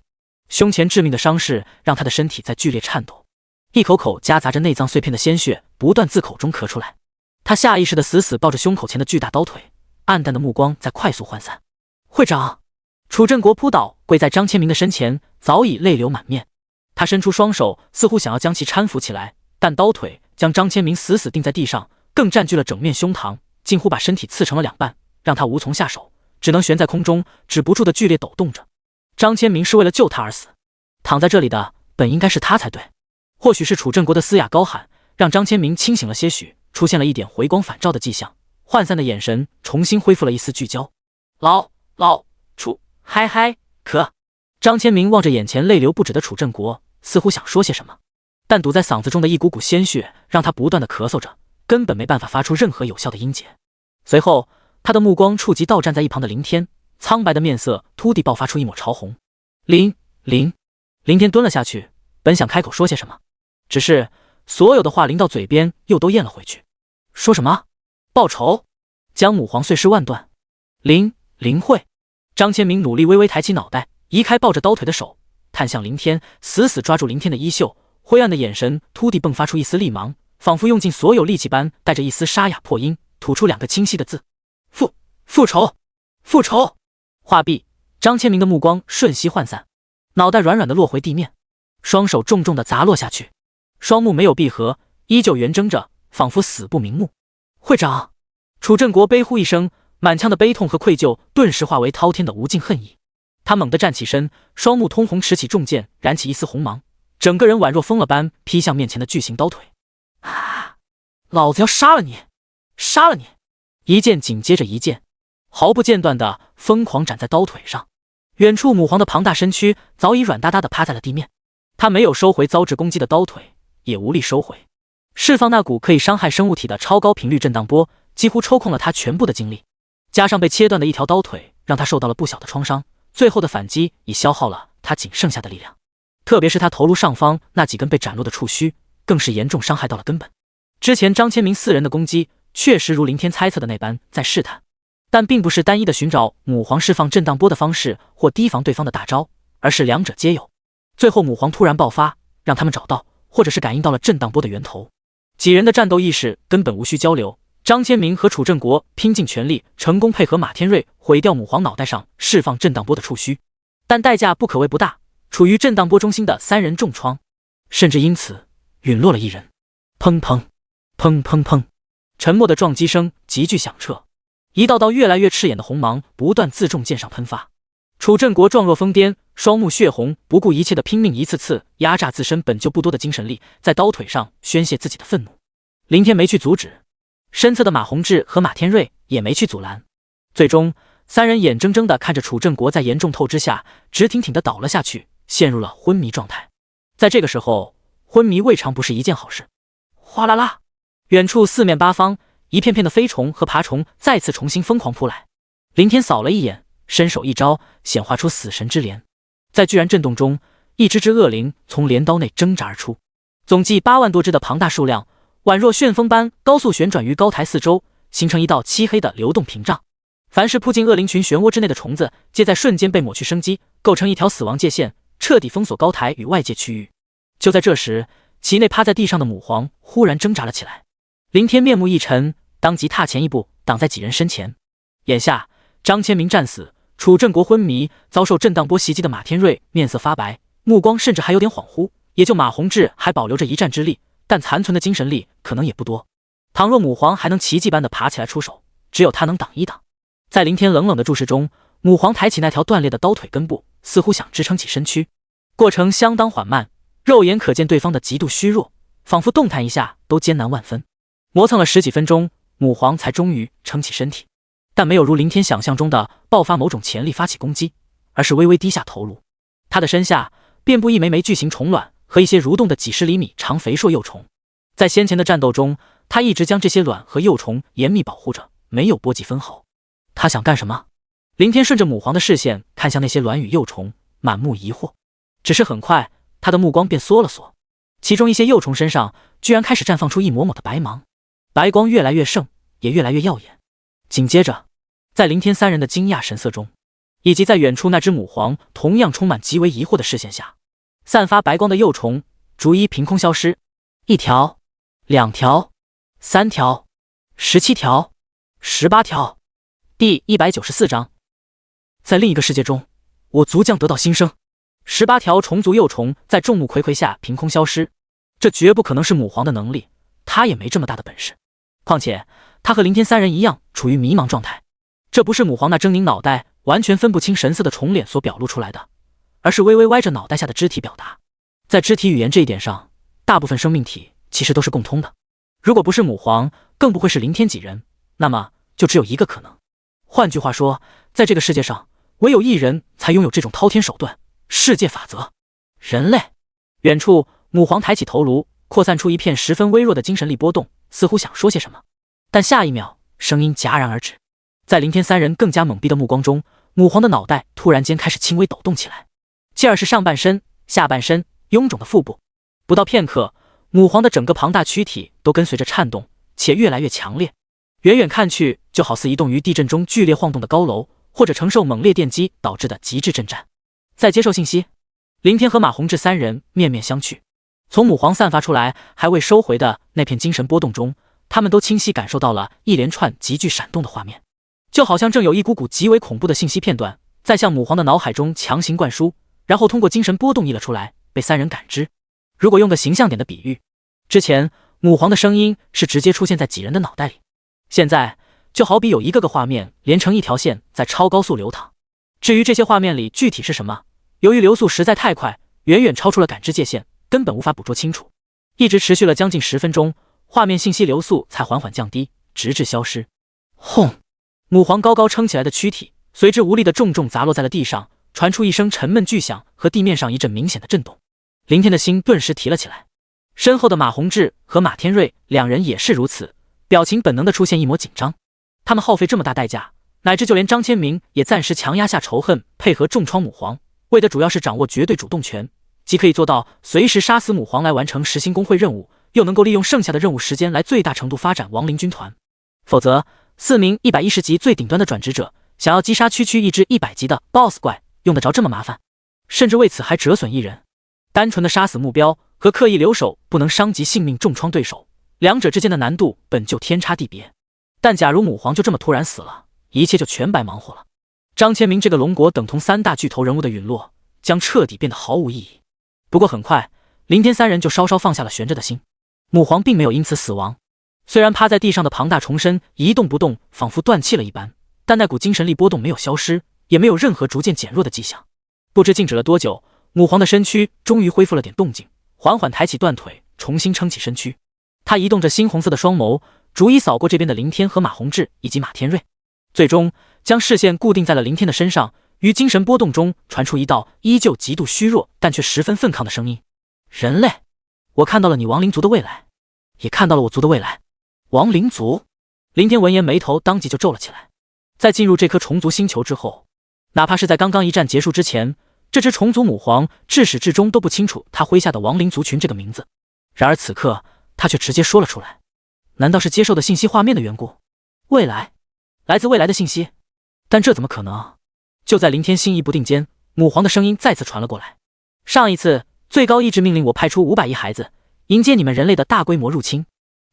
胸前致命的伤势让他的身体在剧烈颤抖，一口口夹杂着内脏碎片的鲜血不断自口中咳出来。他下意识地死死抱着胸口前的巨大刀腿，暗淡的目光在快速涣散。会长！楚振国扑倒跪在张千明的身前，早已泪流满面。他伸出双手，似乎想要将其搀扶起来，但刀腿将张千明死死钉在地上，更占据了整面胸膛，近乎把身体刺成了两半，让他无从下手，只能悬在空中，止不住的剧烈抖动着。张千明是为了救他而死，躺在这里的本应该是他才对。或许是楚振国的嘶哑高喊，让张千明清醒了些许，出现了一点回光返照的迹象，涣散的眼神重新恢复了一丝聚焦。楚嗨嗨可。张千明望着眼前泪流不止的楚振国，似乎想说些什么，但堵在嗓子中的一股股鲜血让他不断的咳嗽着，根本没办法发出任何有效的音节。随后他的目光触及到站在一旁的林天，苍白的面色突地爆发出一抹潮红。林天蹲了下去，本想开口说些什么，只是所有的话临到嘴边又都咽了回去。说什么？报仇？将母皇碎尸万段？林慧。张千明努力微微抬起脑袋，移开抱着刀腿的手，探向林天，死死抓住林天的衣袖，灰暗的眼神突地迸发出一丝厉芒，仿佛用尽所有力气般带着一丝沙哑破音，吐出2个清晰的字：复仇。话毕，张千明的目光瞬息涣散，脑袋软软的落回地面，双手重重的砸落下去，双目没有闭合，依旧圆睁着，仿佛死不瞑目。会长！楚振国悲呼一声，满腔的悲痛和愧疚顿时化为滔天的无尽恨意。他猛地站起身，双目通红，持起重剑，燃起一丝红芒，整个人宛若疯了般劈向面前的巨型刀腿。老子要杀了你！一剑紧接着一剑，毫不间断的疯狂斩在刀腿上。远处母皇的庞大身躯早已软哒哒的趴在了地面，他没有收回遭致攻击的刀腿，也无力收回，释放那股可以伤害生物体的超高频率震荡波，几乎抽空了他全部的精力。加上被切断的一条刀腿，让他受到了不小的创伤，最后的反击已消耗了他仅剩下的力量。特别是他头颅上方那几根被斩落的触须，更是严重伤害到了根本。之前张千明4人的攻击确实如林天猜测的那般在试探，但并不是单一的寻找母皇释放震荡波的方式或提防对方的大招，而是两者皆有。最后母皇突然爆发，让他们找到或者是感应到了震荡波的源头。几人的战斗意识根本无需交流，张千明和楚振国拼尽全力，成功配合马天瑞毁掉母皇脑袋上释放震荡波的触须，但代价不可谓不大，处于震荡波中心的3人重创，甚至因此陨落了1人。砰砰砰砰砰，沉默的撞击声急剧响彻，一道道越来越刺眼的红芒不断自重剑上喷发。楚振国状若疯癫，双目血红，不顾一切的拼命一次次压榨自身本就不多的精神力，在刀腿上宣泄自己的愤怒。林天没去阻止，身侧的马宏志和马天瑞也没去阻拦，最终3人眼睁睁地看着楚振国在严重透支下直挺挺地倒了下去，陷入了昏迷状态。在这个时候，昏迷未尝不是一件好事。哗啦啦，远处四面八方一片片的飞虫和爬虫再次重新疯狂扑来。林天扫了一眼，伸手一招，显化出死神之镰。在巨然震动中，一只只恶灵从镰刀内挣扎而出，总计8万多只的庞大数量，宛若旋风般高速旋转于高台四周，形成一道漆黑的流动屏障。凡是扑进恶灵群漩涡之内的虫子，皆在瞬间被抹去生机，构成一条死亡界线，彻底封锁高台与外界区域。就在这时，其内趴在地上的母皇忽然挣扎了起来。林天面目一沉，当即踏前一步，挡在几人身前。眼下张千明战死，楚镇国昏迷，遭受震荡波袭击的马天瑞面色发白，目光甚至还有点恍惚。也就马宏志还保留着一战之力，但残存的精神力可能也不多。倘若母皇还能奇迹般的爬起来出手，只有他能挡一挡。在林天冷冷的注视中，母皇抬起那条断裂的刀腿根部，似乎想支撑起身躯，过程相当缓慢，肉眼可见对方的极度虚弱，仿佛动弹一下都艰难万分。磨蹭了10几分钟，母皇才终于撑起身体，但没有如林天想象中的爆发某种潜力发起攻击，而是微微低下头颅。他的身下遍布一枚枚巨型虫卵和一些蠕动的几十厘米长肥硕幼虫。在先前的战斗中，他一直将这些卵和幼虫严密保护着，没有波及分毫。他想干什么？林天顺着母皇的视线看向那些卵与幼虫，满目疑惑。只是很快，他的目光便缩了缩，其中一些幼虫身上居然开始绽放出一抹抹的白芒，白光越来越盛，也越来越耀眼。紧接着，在林天三人的惊讶神色中，以及在远处那只母皇同样充满极为疑惑的视线下，散发白光的幼虫逐一凭空消失，1条、2条、3条、17条、18条。第194章，在另一个世界中，我族将得到新生。18条虫族幼虫在众目睽睽下凭空消失，这绝不可能是母皇的能力，他也没这么大的本事。况且他和林天三人一样处于迷茫状态，这不是母皇那狰狞脑袋完全分不清神色的虫脸所表露出来的，而是微微歪着脑袋下的肢体表达。在肢体语言这一点上，大部分生命体其实都是共通的。如果不是母皇，更不会是林天几人，那么就只有一个可能。换句话说，在这个世界上，唯有一人才拥有这种滔天手段，世界法则。人类。远处，母皇抬起头颅，扩散出一片十分微弱的精神力波动，似乎想说些什么，但下一秒，声音戛然而止。在林天三人更加懵逼的目光中，母皇的脑袋突然间开始轻微抖动起来，继而是上半身、下半身、臃肿的腹部。不到片刻，母皇的整个庞大躯体都跟随着颤动，且越来越强烈。远远看去，就好似移动于地震中剧烈晃动的高楼，或者承受猛烈电击导致的极致震颤。在接受信息，林天和马宏志三人面面相觑。从母皇散发出来还未收回的那片精神波动中，他们都清晰感受到了一连串急剧闪动的画面，就好像正有一股股极为恐怖的信息片段在向母皇的脑海中强行灌输，然后通过精神波动溢了出来，被三人感知。如果用个形象点的比喻，之前母皇的声音是直接出现在几人的脑袋里，现在就好比有一个个画面连成一条线在超高速流淌。至于这些画面里具体是什么，由于流速实在太快，远远超出了感知界限，根本无法捕捉清楚。一直持续了将近10分钟，画面信息流速才缓缓降低，直至消失。轰！母皇高高撑起来的躯体随之无力的重重砸落在了地上，传出一声沉闷巨响和地面上一阵明显的震动。林天的心顿时提了起来，身后的马宏志和马天瑞两人也是如此，表情本能的出现一抹紧张。他们耗费这么大代价，乃至就连张千明也暂时强压下仇恨，配合重创母皇，为的主要是掌握绝对主动权，即可以做到随时杀死母皇来完成实行工会任务，又能够利用剩下的任务时间来最大程度发展亡灵军团。否则4名110级最顶端的转职者想要击杀区区一只100级的 BOSS 怪，用得着这么麻烦？甚至为此还折损一人。单纯的杀死目标和刻意留守不能伤及性命重创对手，两者之间的难度本就天差地别。但假如母皇就这么突然死了，一切就全白忙活了。张千明这个龙国等同3大巨头人物的陨落，将彻底变得毫无意义。不过很快，林天三人就稍稍放下了悬着的心。母皇并没有因此死亡，虽然趴在地上的庞大虫身一动不动，仿佛断气了一般，但那股精神力波动没有消失，也没有任何逐渐减弱的迹象。不知静止了多久，母皇的身躯终于恢复了点动静，缓缓抬起断腿，重新撑起身躯。他移动着猩红色的双眸，逐一扫过这边的林天和马宏志以及马天瑞，最终将视线固定在了林天的身上。于精神波动中传出一道依旧极度虚弱但却十分愤抗的声音：人类，我看到了你亡灵族的未来，也看到了我族的未来。亡灵族？林天闻言眉头当即就皱了起来。在进入这颗虫族星球之后，哪怕是在刚刚一战结束之前，这只虫族母皇至始至终都不清楚他麾下的亡灵族群这个名字。然而此刻他却直接说了出来。难道是接受的信息画面的缘故？未来，来自未来的信息。但这怎么可能？就在林天心疑不定间，母皇的声音再次传了过来。上一次最高意志命令我派出500亿孩子迎接你们人类的大规模入侵，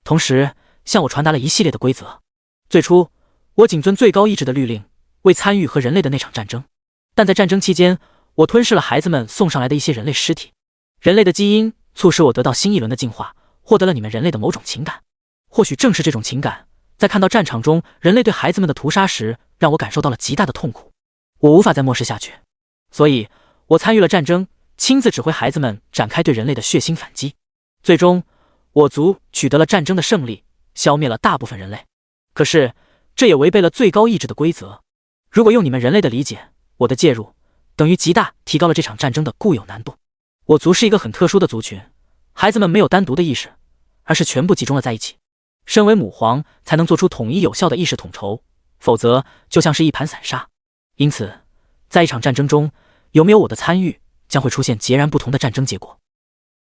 同时向我传达了一系列的规则。最初我谨遵最高意志的律令，为参与和人类的那场战争，但在战争期间，我吞噬了孩子们送上来的一些人类尸体。人类的基因促使我得到新一轮的进化，获得了你们人类的某种情感。或许正是这种情感，在看到战场中人类对孩子们的屠杀时，让我感受到了极大的痛苦。我无法再漠视下去，所以我参与了战争，亲自指挥孩子们展开对人类的血腥反击。最终我族取得了战争的胜利，消灭了大部分人类。可是这也违背了最高意志的规则。如果用你们人类的理解，我的介入等于极大提高了这场战争的固有难度。我族是一个很特殊的族群，孩子们没有单独的意识，而是全部集中了在一起。身为母皇才能做出统一有效的意识统筹，否则就像是一盘散沙。因此在一场战争中，有没有我的参与，将会出现截然不同的战争结果。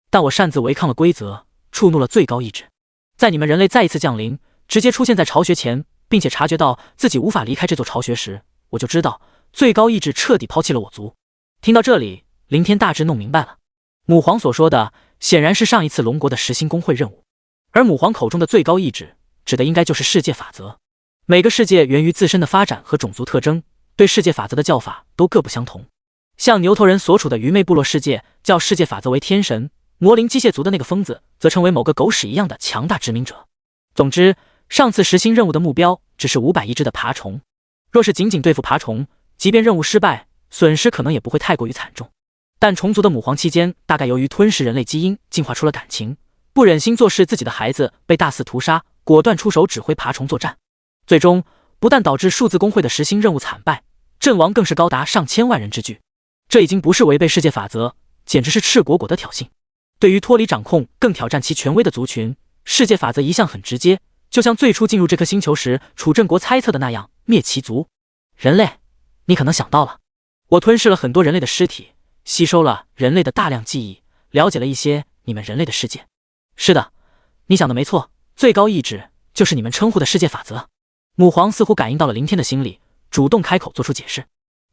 但我擅自违抗了规则，触怒了最高意志。在你们人类再一次降临，直接出现在巢穴前，并且察觉到自己无法离开这座巢穴时，我就知道最高意志彻底抛弃了我族。听到这里，林天大致弄明白了，母皇所说的显然是上一次龙国的实心工会任务，而母皇口中的最高意志指的应该就是世界法则。每个世界源于自身的发展和种族特征，对世界法则的叫法都各不相同。像牛头人所处的愚昧部落世界叫世界法则为天神，魔灵机械族的那个疯子则称为某个狗屎一样的强大殖民者。总之，上次实心任务的目标只是500亿只的爬虫，若是仅仅对付爬虫，即便任务失败，损失可能也不会太过于惨重。但虫族的母皇期间大概由于吞噬人类基因进化出了感情，不忍心坐视自己的孩子被大肆屠杀，果断出手指挥爬虫作战。最终不但导致数字工会的实心任务惨败，阵亡更是高达上千万人之巨。这已经不是违背世界法则，简直是赤果果的挑衅。对于脱离掌控更挑战其权威的族群，世界法则一向很直接，就像最初进入这颗星球时楚镇国猜测的那样，灭其族。人类，你可能想到了，我吞噬了很多人类的尸体，吸收了人类的大量记忆，了解了一些你们人类的世界。是的，你想的没错，最高意志就是你们称呼的世界法则。母皇似乎感应到了林天的心理，主动开口做出解释。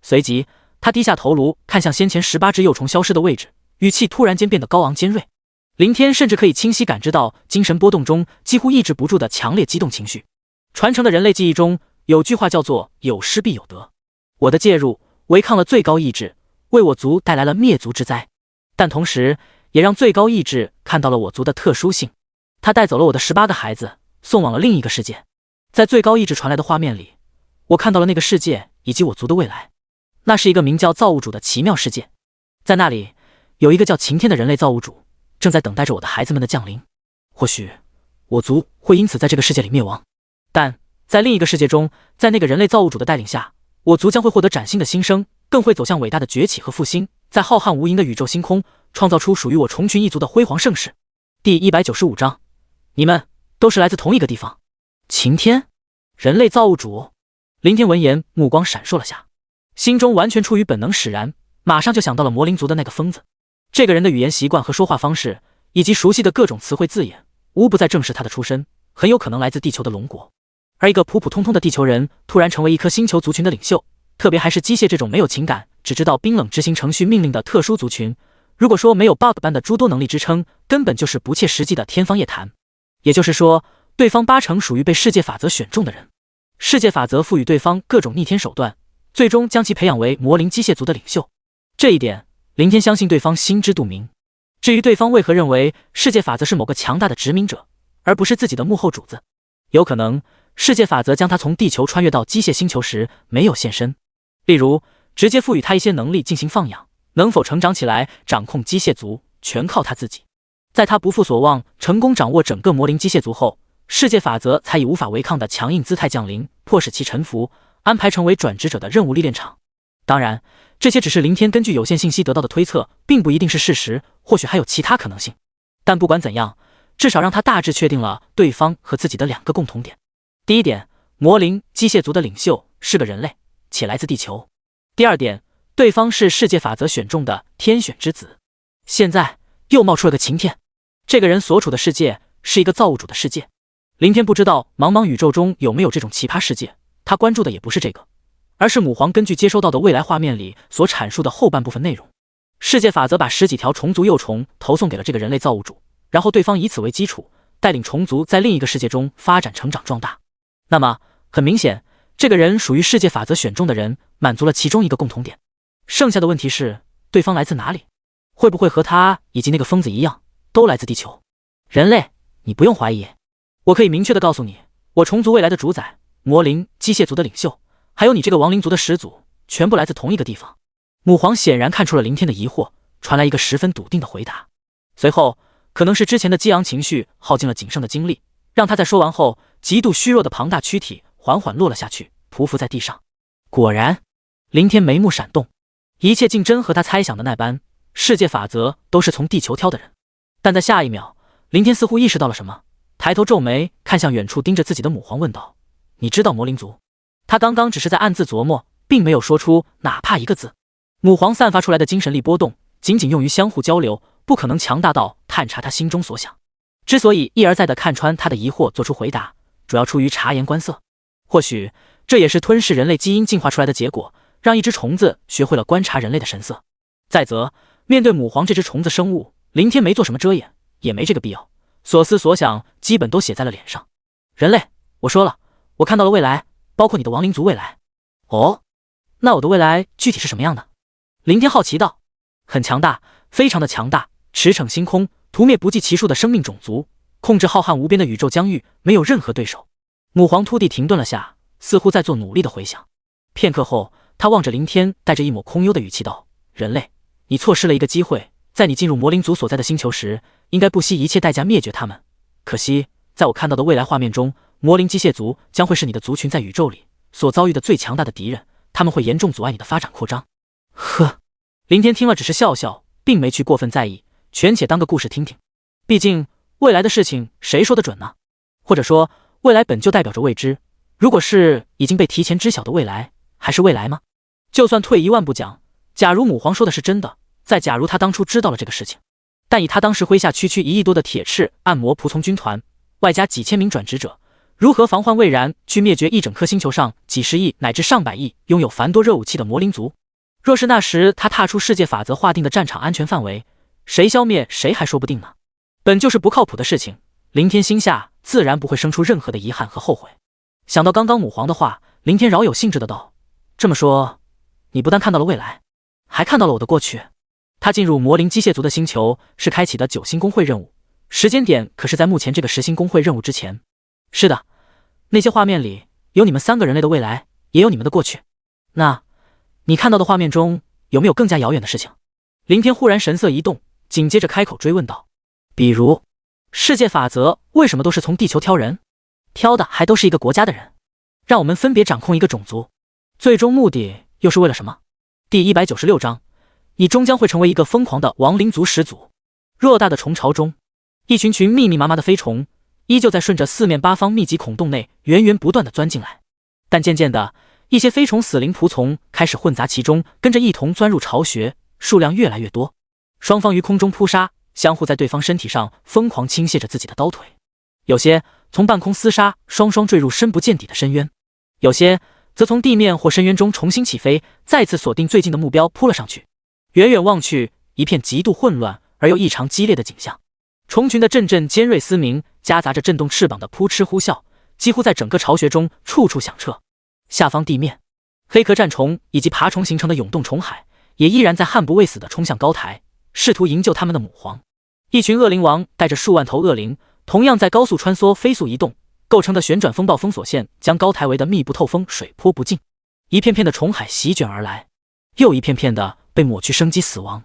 随即他低下头颅，看向先前18只幼虫消失的位置，语气突然间变得高昂尖锐。林天甚至可以清晰感知到精神波动中几乎抑制不住的强烈激动情绪。传承的人类记忆中有句话叫做有失必有得，我的介入违抗了最高意志，为我族带来了灭族之灾，但同时也让最高意志看到了我族的特殊性。他带走了我的18个孩子，送往了另一个世界。在最高意志传来的画面里，我看到了那个世界以及我族的未来。那是一个名叫造物主的奇妙世界，在那里有一个叫晴天的人类造物主，正在等待着我的孩子们的降临。或许我族会因此在这个世界里灭亡，但在另一个世界中，在那个人类造物主的带领下，我族将会获得崭新的新生，更会走向伟大的崛起和复兴，在浩瀚无垠的宇宙星空创造出属于我虫群一族的辉煌盛世。第195章，你们都是来自同一个地方。晴天，人类造物主。林天闻言目光闪烁了下，心中完全出于本能使然，马上就想到了魔灵族的那个疯子。这个人的语言习惯和说话方式，以及熟悉的各种词汇字眼，无不在证实他的出身很有可能来自地球的龙国。而一个普普通通的地球人突然成为一颗星球族群的领袖，特别还是机械这种没有情感只知道冰冷执行程序命令的特殊族群，如果说没有 bug 般的诸多能力支撑，根本就是不切实际的天方夜谭。也就是说，对方80%属于被世界法则选中的人，世界法则赋予对方各种逆天手段，最终将其培养为魔灵机械族的领袖。这一点林天相信对方心知肚明。至于对方为何认为世界法则是某个强大的殖民者，而不是自己的幕后主子，有可能世界法则将他从地球穿越到机械星球时没有现身，例如直接赋予他一些能力进行放养，能否成长起来掌控机械族全靠他自己。在他不负所望成功掌握整个魔灵机械族后，世界法则才以无法违抗的强硬姿态降临，迫使其臣服，安排成为转职者的任务历练场。当然，这些只是林天根据有限信息得到的推测，并不一定是事实，或许还有其他可能性。但不管怎样，至少让他大致确定了对方和自己的2个共同点。第一点，魔灵机械族的领袖是个人类，且来自地球。第二点，对方是世界法则选中的天选之子。现在又冒出了个晴天，这个人所处的世界是一个造物主的世界。林天不知道茫茫宇宙中有没有这种奇葩世界，他关注的也不是这个，而是母皇根据接收到的未来画面里所阐述的后半部分内容。世界法则把10几条虫族幼虫投送给了这个人类造物主，然后对方以此为基础，带领虫族在另一个世界中发展、成长、壮大。那么，很明显，这个人属于世界法则选中的人，满足了其中一个共同点。剩下的问题是，对方来自哪里？会不会和他以及那个疯子一样，都来自地球？人类，你不用怀疑，我可以明确的告诉你，我虫族未来的主宰，魔灵机械族的领袖，还有你这个亡灵族的始祖，全部来自同一个地方。母皇显然看出了林天的疑惑，传来一个十分笃定的回答。随后，可能是之前的激昂情绪耗尽了仅剩的精力，让他在说完后，极度虚弱的庞大躯体缓缓落了下去，匍匐在地上。果然，林天眉目闪动，一切竟真和他猜想的那般，世界法则都是从地球挑的人。但在下一秒，林天似乎意识到了什么，抬头皱眉看向远处盯着自己的母皇，问道：“你知道魔灵族？”他刚刚只是在暗自琢磨，并没有说出哪怕一个字。母皇散发出来的精神力波动，仅仅用于相互交流，不可能强大到探查他心中所想。之所以一而再地看穿他的疑惑，做出回答，主要出于察言观色。或许这也是吞噬人类基因进化出来的结果，让一只虫子学会了观察人类的神色。再则，面对母皇这只虫子生物，林天没做什么遮掩，也没这个必要，所思所想基本都写在了脸上。人类，我说了，我看到了未来，包括你的亡灵族未来。哦，那我的未来具体是什么样的？林天好奇道。很强大，非常的强大，驰骋星空，屠灭不计其数的生命种族，控制浩瀚无边的宇宙疆域，没有任何对手。母皇突地停顿了下，似乎在做努力的回想。片刻后，他望着林天，带着一抹空幽的语气道：“人类，你错失了一个机会，在你进入魔灵族所在的星球时，应该不惜一切代价灭绝他们。可惜，在我看到的未来画面中，魔灵机械族将会是你的族群在宇宙里所遭遇的最强大的敌人，他们会严重阻碍你的发展扩张。”呵，林天听了只是笑笑，并没去过分在意，权且当个故事听听。毕竟未来的事情谁说得准呢？或者说，未来本就代表着未知。如果是已经被提前知晓的未来，还是未来吗？就算退一万步讲，假如母皇说的是真的，再假如他当初知道了这个事情，但以他当时麾下区1亿多的铁翅暗魔仆从军团，外加几千名转职者，如何防患未然去灭绝一整颗星球上几十亿乃至上百亿拥有繁多热武器的魔灵族？若是那时他踏出世界法则划定的战场安全范围，谁消灭谁还说不定呢。本就是不靠谱的事情，林天心下自然不会生出任何的遗憾和后悔。想到刚刚母皇的话，林天饶有兴致的道：“这么说，你不但看到了未来，还看到了我的过去。”他进入魔灵机械族的星球是开启的9星公会任务，时间点可是在目前这个10星公会任务之前。是的，那些画面里有你们3个人类的未来，也有你们的过去。那你看到的画面中有没有更加遥远的事情？林天忽然神色一动，紧接着开口追问道：“比如，世界法则为什么都是从地球挑人？挑的还都是一个国家的人，让我们分别掌控一个种族，最终目的又是为了什么？”第196章，你终将会成为一个疯狂的亡灵族始祖。偌大的虫巢中，一群群密密麻麻的飞虫依旧在顺着四面八方密集孔洞内源源不断地钻进来，但渐渐的，一些飞虫死灵仆从开始混杂其中，跟着一同钻入巢穴，数量越来越多。双方于空中扑杀，相互在对方身体上疯狂倾泻着自己的刀腿。有些从半空厮杀，双双坠入深不见底的深渊；有些则从地面或深渊中重新起飞，再次锁定最近的目标扑了上去。远远望去，一片极度混乱而又异常激烈的景象。虫群的阵阵尖锐嘶鸣，夹杂着震动翅膀的扑哧呼啸，几乎在整个巢穴中处处响彻。下方地面，黑壳战虫以及爬虫形成的涌动虫海也依然在悍不畏死地冲向高台，试图营救他们的母皇。一群恶灵王带着数万头恶灵，同样在高速穿梭飞速移动，构成的旋转风暴封锁线将高台围得密不透风，水泼不进。一片片的虫海席卷而来，又一片片的被抹去生机死亡。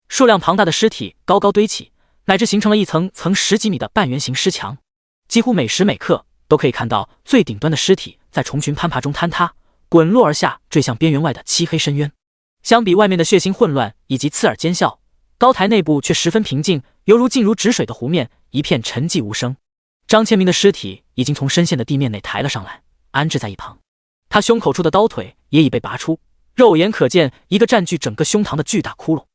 数量庞大的尸体高高堆起，乃至形成了一层层10几米的半圆形尸墙。几乎每时每刻都可以看到最顶端的尸体在虫群攀爬中坍塌，滚落而下，坠向边缘外的漆黑深渊。相比外面的血腥混乱以及刺耳尖笑，高台内部却十分平静，犹如静如止水的湖面，一片沉寂无声。张千明的尸体已经从深陷的地面内抬了上来，安置在一旁。他胸口处的刀腿也已被拔出，肉眼可见一个占据整个胸膛的巨大窟窿。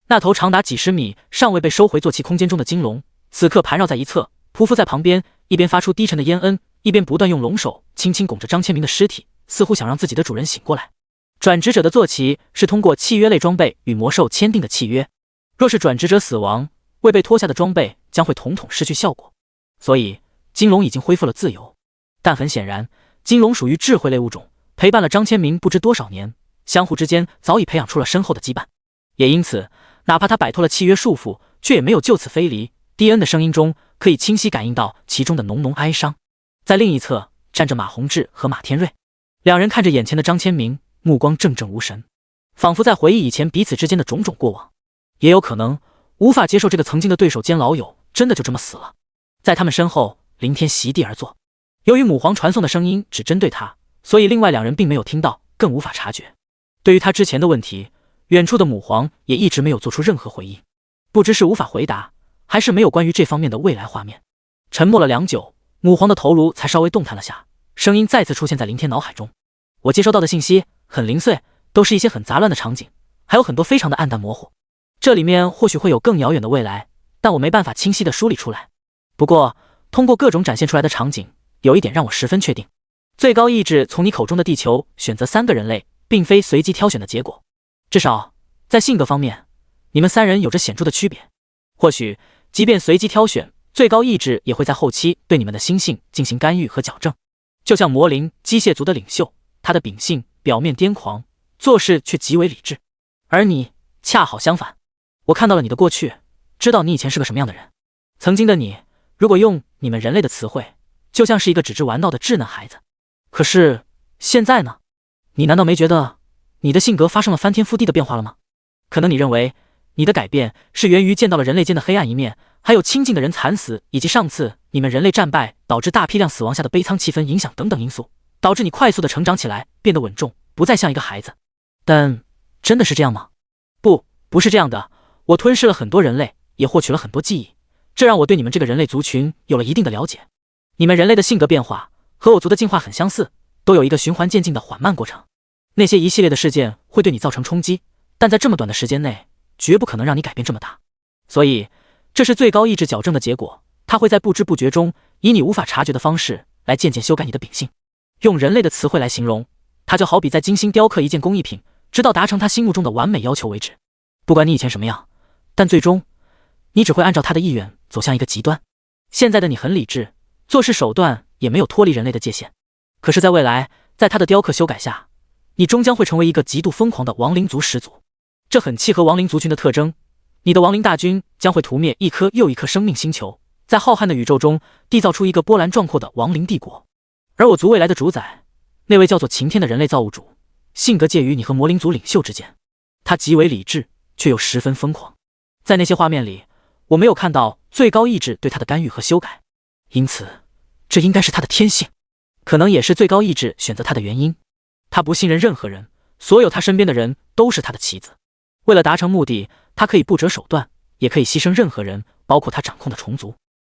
那头长达几十米、尚未被收回坐骑空间中的金龙，此刻盘绕在一侧，匍匐在旁边，一边发出低沉的咽恩，一边不断用龙手轻轻拱着张千明的尸体，似乎想让自己的主人醒过来。转职者的坐骑是通过契约类装备与魔兽签订的契约，若是转职者死亡，未被脱下的装备将会统统失去效果。所以金龙已经恢复了自由，但很显然，金龙属于智慧类物种，陪伴了张千明不知多少年，相互之间早已培养出了深厚的羁绊。也因此，哪怕他摆脱了契约束缚，却也没有就此飞离。迪恩的声音中可以清晰感应到其中的浓浓哀伤。在另一侧站着马宏志和马天瑞，两人看着眼前的张千明，目光怔怔无神，仿佛在回忆以前彼此之间的种种过往。也有可能无法接受这个曾经的对手兼老友真的就这么死了。在他们身后，林天席地而坐。由于母皇传送的声音只针对他，所以另外两人并没有听到，更无法察觉。对于他之前的问题，远处的母皇也一直没有做出任何回应，不知是无法回答，还是没有关于这方面的未来画面。沉默了良久，母皇的头颅才稍微动弹了下，声音再次出现在林天脑海中。我接收到的信息很零碎，都是一些很杂乱的场景，还有很多非常的暗淡模糊。这里面或许会有更遥远的未来，但我没办法清晰的梳理出来。不过通过各种展现出来的场景，有一点让我十分确定，最高意志从你口中的地球选择3个人类，并非随机挑选的结果。至少在性格方面，你们3人有着显著的区别。或许即便随机挑选，最高意志也会在后期对你们的心性进行干预和矫正。就像魔灵机械族的领袖，他的秉性表面癫狂，做事却极为理智，而你恰好相反。我看到了你的过去，知道你以前是个什么样的人。曾经的你，如果用你们人类的词汇，就像是一个只知玩闹的稚嫩孩子。可是现在呢？你难道没觉得你的性格发生了翻天覆地的变化了吗？可能你认为你的改变是源于见到了人类间的黑暗一面，还有亲近的人惨死，以及上次你们人类战败导致大批量死亡下的悲惨气氛影响等等因素，导致你快速的成长起来，变得稳重，不再像一个孩子。但真的是这样吗？不是这样的。我吞噬了很多人类，也获取了很多记忆，这让我对你们这个人类族群有了一定的了解。你们人类的性格变化和我族的进化很相似，都有一个循环渐进的缓慢过程。那些一系列的事件会对你造成冲击，但在这么短的时间内，绝不可能让你改变这么大。所以这是最高意志矫正的结果，它会在不知不觉中以你无法察觉的方式来渐渐修改你的秉性。用人类的词汇来形容，它就好比在精心雕刻一件工艺品，直到达成他心目中的完美要求为止。不管你以前什么样，但最终你只会按照他的意愿走向一个极端。现在的你很理智，做事手段也没有脱离人类的界限。可是在未来，在他的雕刻修改下，你终将会成为一个极度疯狂的亡灵族始祖。这很契合亡灵族群的特征，你的亡灵大军将会屠灭一颗又一颗生命星球，在浩瀚的宇宙中缔造出一个波澜壮阔的亡灵帝国。而我族未来的主宰，那位叫做晴天的人类造物主，性格介于你和魔灵族领袖之间。他极为理智，却又十分疯狂。在那些画面里，我没有看到最高意志对他的干预和修改，因此这应该是他的天性，可能也是最高意志选择他的原因。他不信任任何人，所有他身边的人都是他的棋子。为了达成目的，他可以不择手段，也可以牺牲任何人，包括他掌控的虫族。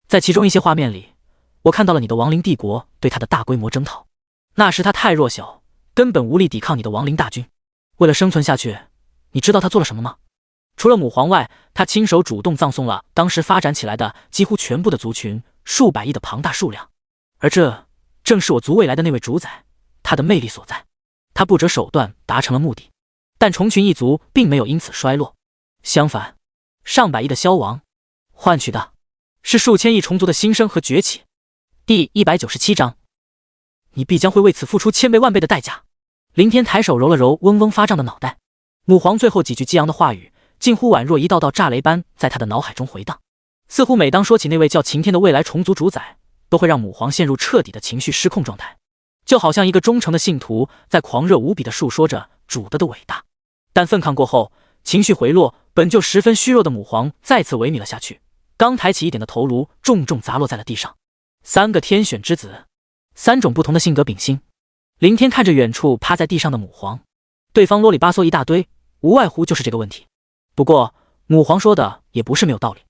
在其中一些画面里，我看到了你的亡灵帝国对他的大规模征讨。那时他太弱小，根本无力抵抗你的亡灵大军。为了生存下去，你知道他做了什么吗？除了母皇外，他亲手主动葬送了当时发展起来的几乎全部的族群，数百亿的庞大数量。而这正是我族未来的那位主宰，他的魅力所在。他不择手段达成了目的，但虫群一族并没有因此衰落，相反，上百亿的消亡，换取的是数千亿虫族的新生和崛起。第197章，你必将会为此付出千倍万倍的代价。林天抬手揉了揉嗡嗡发胀的脑袋，母皇最后几句激昂的话语近乎宛若一道道炸雷般在他的脑海中回荡，似乎每当说起那位叫晴天的未来虫族主宰，都会让母皇陷入彻底的情绪失控状态，就好像一个忠诚的信徒在狂热无比地述说着主的伟大。但愤抗过后，情绪回落，本就十分虚弱的母皇再次萎靡了下去，刚抬起一点的头颅重重砸落在了地上。3个天选之子，3种不同的性格秉性。林天看着远处趴在地上的母皇，对方啰里吧嗦一大堆，无外乎就是这个问题。不过母皇说的也不是没有道理，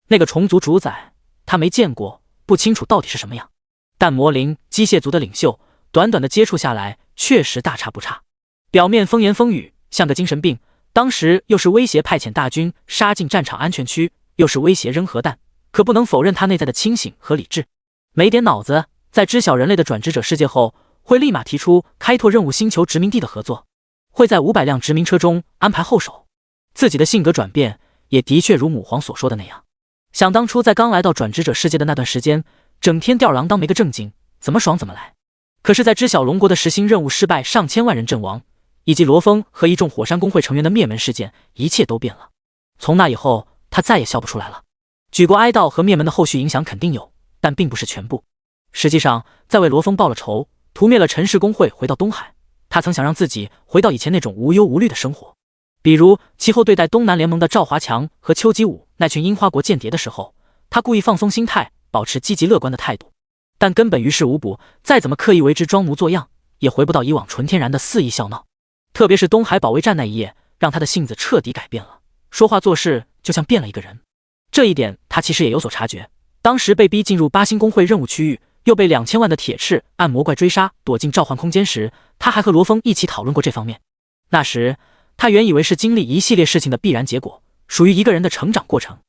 那个虫族主宰他没见过，不清楚到底是什么样，但魔灵机械族的领袖短短的接触下来确实大差不差。表面风言风语，像个精神病，当时又是威胁派遣大军杀进战场安全区，又是威胁扔核弹，可不能否认他内在的清醒和理智。没点脑子，在知晓人类的转职者世界后，会立马提出开拓任务星球殖民地的合作，会在500辆殖民车中安排后手。自己的性格转变也的确如母皇所说的那样。想当初在刚来到转职者世界的那段时间，整天吊儿郎当没个正经，怎么爽怎么来。可是在知晓龙国的实心任务失败，上千万人阵亡，以及罗峰和一众火山公会成员的灭门事件，一切都变了。从那以后，他再也笑不出来了。举国哀悼和灭门的后续影响肯定有，但并不是全部。实际上，在为罗峰报了仇，屠灭了陈氏公会，回到东海，他曾想让自己回到以前那种无忧无虑的生活。比如其后对待东南联盟的赵华强和邱吉武那群樱花国间谍的时候，他故意放松心态，保持积极乐观的态度，但根本于事无补，再怎么刻意为之装模作样，也回不到以往纯天然的肆意笑闹。特别是东海保卫战那一夜，让他的性子彻底改变了，说话做事就像变了一个人。这一点他其实也有所察觉，当时被逼进入8星公会任务区域，又被2000万的铁翅按魔怪追杀，躲进召唤空间时，他还和罗峰一起讨论过这方面。那时他原以为是经历一系列事情的必然结果，属于一个人的成长过程。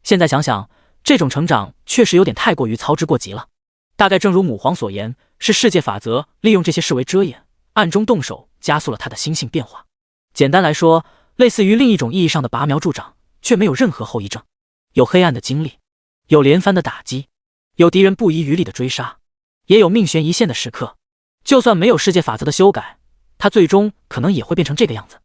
现在想想，这种成长确实有点太过于操之过急了。大概正如母皇所言，是世界法则利用这些事为遮掩，暗中动手，加速了他的心性变化。简单来说，类似于另一种意义上的拔苗助长，却没有任何后遗症。有黑暗的经历，有连番的打击，有敌人不遗余力的追杀，也有命悬一线的时刻。就算没有世界法则的修改，他最终可能也会变成这个样子。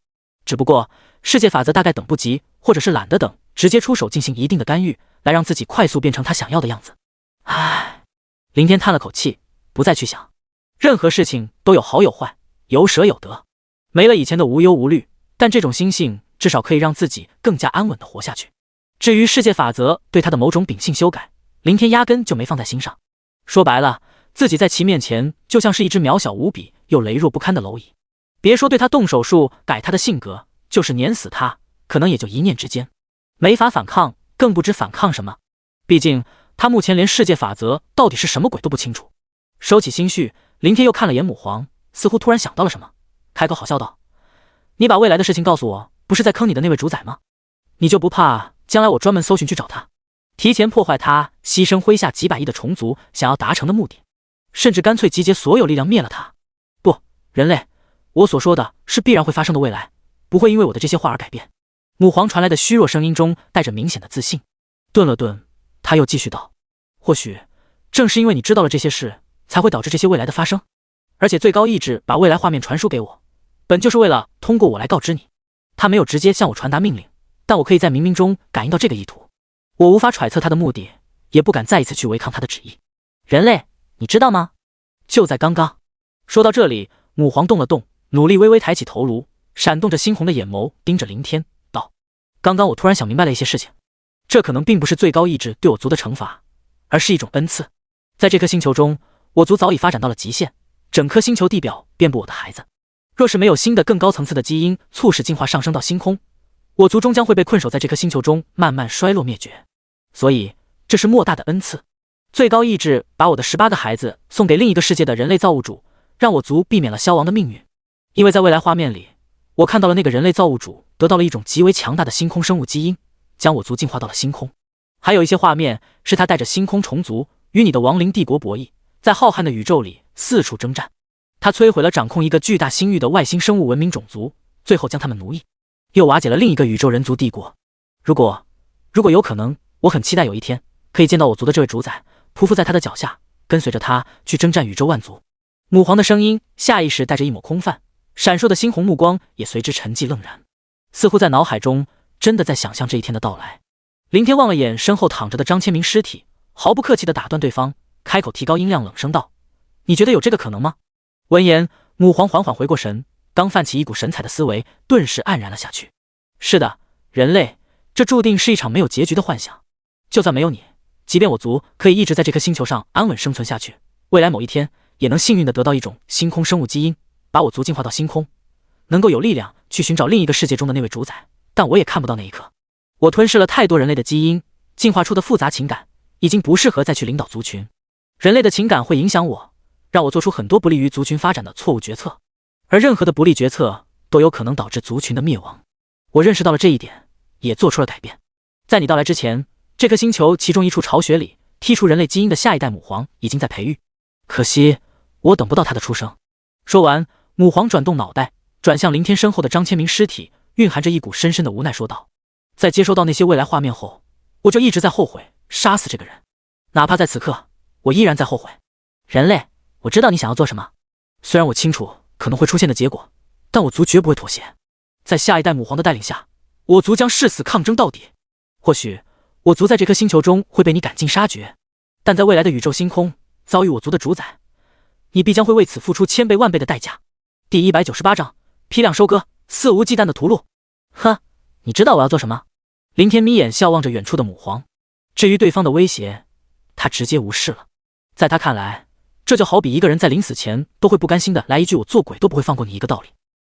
只不过世界法则大概等不及，或者是懒得等，直接出手进行一定的干预，来让自己快速变成他想要的样子。唉，林天叹了口气，不再去想。任何事情都有好有坏，有舍有得，没了以前的无忧无虑，但这种心性至少可以让自己更加安稳地活下去。至于世界法则对他的某种秉性修改，林天压根就没放在心上。说白了，自己在其面前就像是一只渺小无比又羸弱不堪的蝼蚁。别说对他动手术改他的性格，就是碾死他，可能也就一念之间，没法反抗，更不知反抗什么。毕竟他目前连世界法则到底是什么鬼都不清楚。收起心绪，林天又看了眼母皇，似乎突然想到了什么，开口好笑道：“你把未来的事情告诉我，不是在坑你的那位主宰吗？你就不怕将来我专门搜寻去找他，提前破坏他牺牲麾下几百亿的虫族想要达成的目的，甚至干脆集结所有力量灭了他？不，人类，我所说的是必然会发生的未来，不会因为我的这些话而改变。”母皇传来的虚弱声音中带着明显的自信。顿了顿，他又继续道：“或许正是因为你知道了这些事，才会导致这些未来的发生。而且最高意志把未来画面传输给我，本就是为了通过我来告知你。他没有直接向我传达命令，但我可以在冥冥中感应到这个意图。我无法揣测他的目的，也不敢再一次去违抗他的旨意。人类，你知道吗？就在刚刚。”说到这里，母皇动了动，努力微微抬起头颅，闪动着猩红的眼眸盯着林天道：“刚刚我突然想明白了一些事情，这可能并不是最高意志对我族的惩罚，而是一种恩赐。在这颗星球中，我族早已发展到了极限，整颗星球地表遍布我的孩子。若是没有新的更高层次的基因促使进化上升到星空，我族终将会被困守在这颗星球中，慢慢衰落灭绝。所以这是莫大的恩赐。最高意志把我的18个孩子送给另一个世界的人类造物主，让我族避免了消亡的命运。因为在未来画面里，我看到了那个人类造物主得到了一种极为强大的星空生物基因，将我族进化到了星空。还有一些画面是他带着星空虫族与你的亡灵帝国博弈，在浩瀚的宇宙里四处征战。他摧毁了掌控一个巨大星域的外星生物文明种族，最后将他们奴役，又瓦解了另一个宇宙人族帝国。如果有可能，我很期待有一天可以见到我族的这位主宰，匍匐在他的脚下，跟随着他去征战宇宙万族。母皇的声音下意识带着一抹空泛，闪烁的猩红目光也随之沉寂愣然，似乎在脑海中真的在想象这一天的到来。林天望了眼身后躺着的张千明尸体，毫不客气地打断对方，开口提高音量冷声道：“你觉得有这个可能吗？”闻言，母皇缓缓回过神，刚泛起一股神采的思维顿时黯然了下去。是的，人类，这注定是一场没有结局的幻想。就算没有你，即便我族可以一直在这颗星球上安稳生存下去，未来某一天也能幸运地得到一种星空生物基因，把我族进化到星空，能够有力量去寻找另一个世界中的那位主宰，但我也看不到那一刻。我吞噬了太多人类的基因，进化出的复杂情感已经不适合再去领导族群。人类的情感会影响我，让我做出很多不利于族群发展的错误决策，而任何的不利决策都有可能导致族群的灭亡。我认识到了这一点，也做出了改变。在你到来之前，这颗星球其中一处巢穴里剔除人类基因的下一代母皇已经在培育，可惜我等不到他的出生。说完，母皇转动脑袋，转向林天身后的张千明尸体，蕴含着一股深深的无奈说道：在接收到那些未来画面后，我就一直在后悔杀死这个人，哪怕在此刻，我依然在后悔。人类，我知道你想要做什么，虽然我清楚可能会出现的结果，但我族绝不会妥协。在下一代母皇的带领下，我族将誓死抗争到底。或许我族在这颗星球中会被你赶尽杀绝，但在未来的宇宙星空遭遇我族的主宰，你必将会为此付出千倍万倍的代价。第198章批量收割，肆无忌惮的屠戮。呵，你知道我要做什么？林天眯眼笑望着远处的母皇，至于对方的威胁，他直接无视了。在他看来，这就好比一个人在临死前都会不甘心的来一句我做鬼都不会放过你一个道理。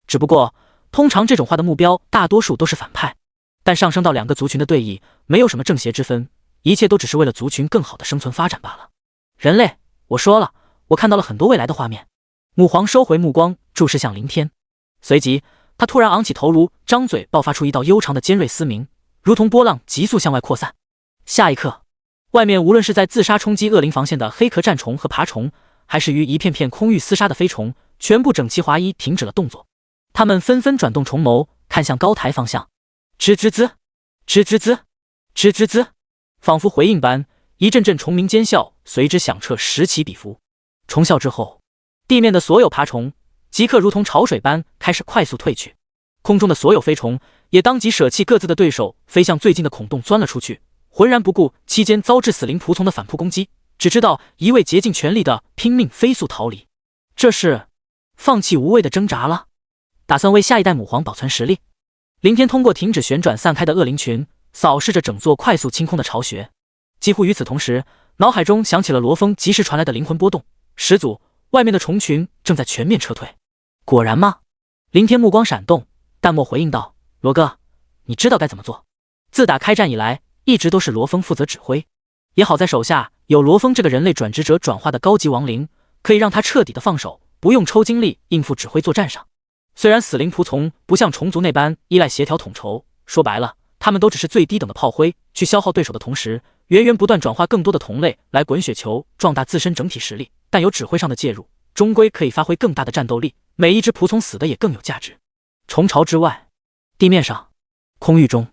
只不过通常这种话的目标大多数都是反派，但上升到两个族群的对弈，没有什么正邪之分，一切都只是为了族群更好的生存发展罢了。人类，我说了，我看到了很多未来的画面。母皇收回目光，注视向林天，随即他突然昂起头颅，张嘴爆发出一道悠长的尖锐嘶鸣，如同波浪急速向外扩散。下一刻，外面无论是在自杀冲击恶灵防线的黑壳战虫和爬虫，还是与一片片空域厮杀的飞虫，全部整齐划一停止了动作。他们纷纷转动虫眸，看向高台方向。吱吱滋，吱吱滋，吱吱滋，仿佛回应般，一阵阵虫鸣尖啸随之响彻，此起彼伏。虫啸之后，地面的所有爬虫即刻如同潮水般开始快速退去，空中的所有飞虫也当即舍弃各自的对手，飞向最近的孔洞钻了出去，浑然不顾期间遭致死灵仆从的反扑攻击，只知道一味竭尽全力的拼命飞速逃离。这是放弃无谓的挣扎了，打算为下一代母皇保存实力。林天通过停止旋转散开的恶灵群，扫视着整座快速清空的巢穴。几乎与此同时，脑海中响起了罗峰及时传来的灵魂波动。始祖，外面的虫群正在全面撤退。果然吗？林天目光闪动，淡漠回应道：罗哥，你知道该怎么做。自打开战以来，一直都是罗峰负责指挥，也好在手下有罗峰这个人类转职者转化的高级亡灵，可以让他彻底的放手，不用抽精力应付指挥作战上。虽然死灵仆从不像虫族那般依赖协调统筹，说白了，他们都只是最低等的炮灰，去消耗对手的同时，源源不断转化更多的同类来滚雪球，壮大自身整体实力。但有指挥上的介入，终归可以发挥更大的战斗力，每一只仆从死的也更有价值。虫巢之外，地面上，空域中，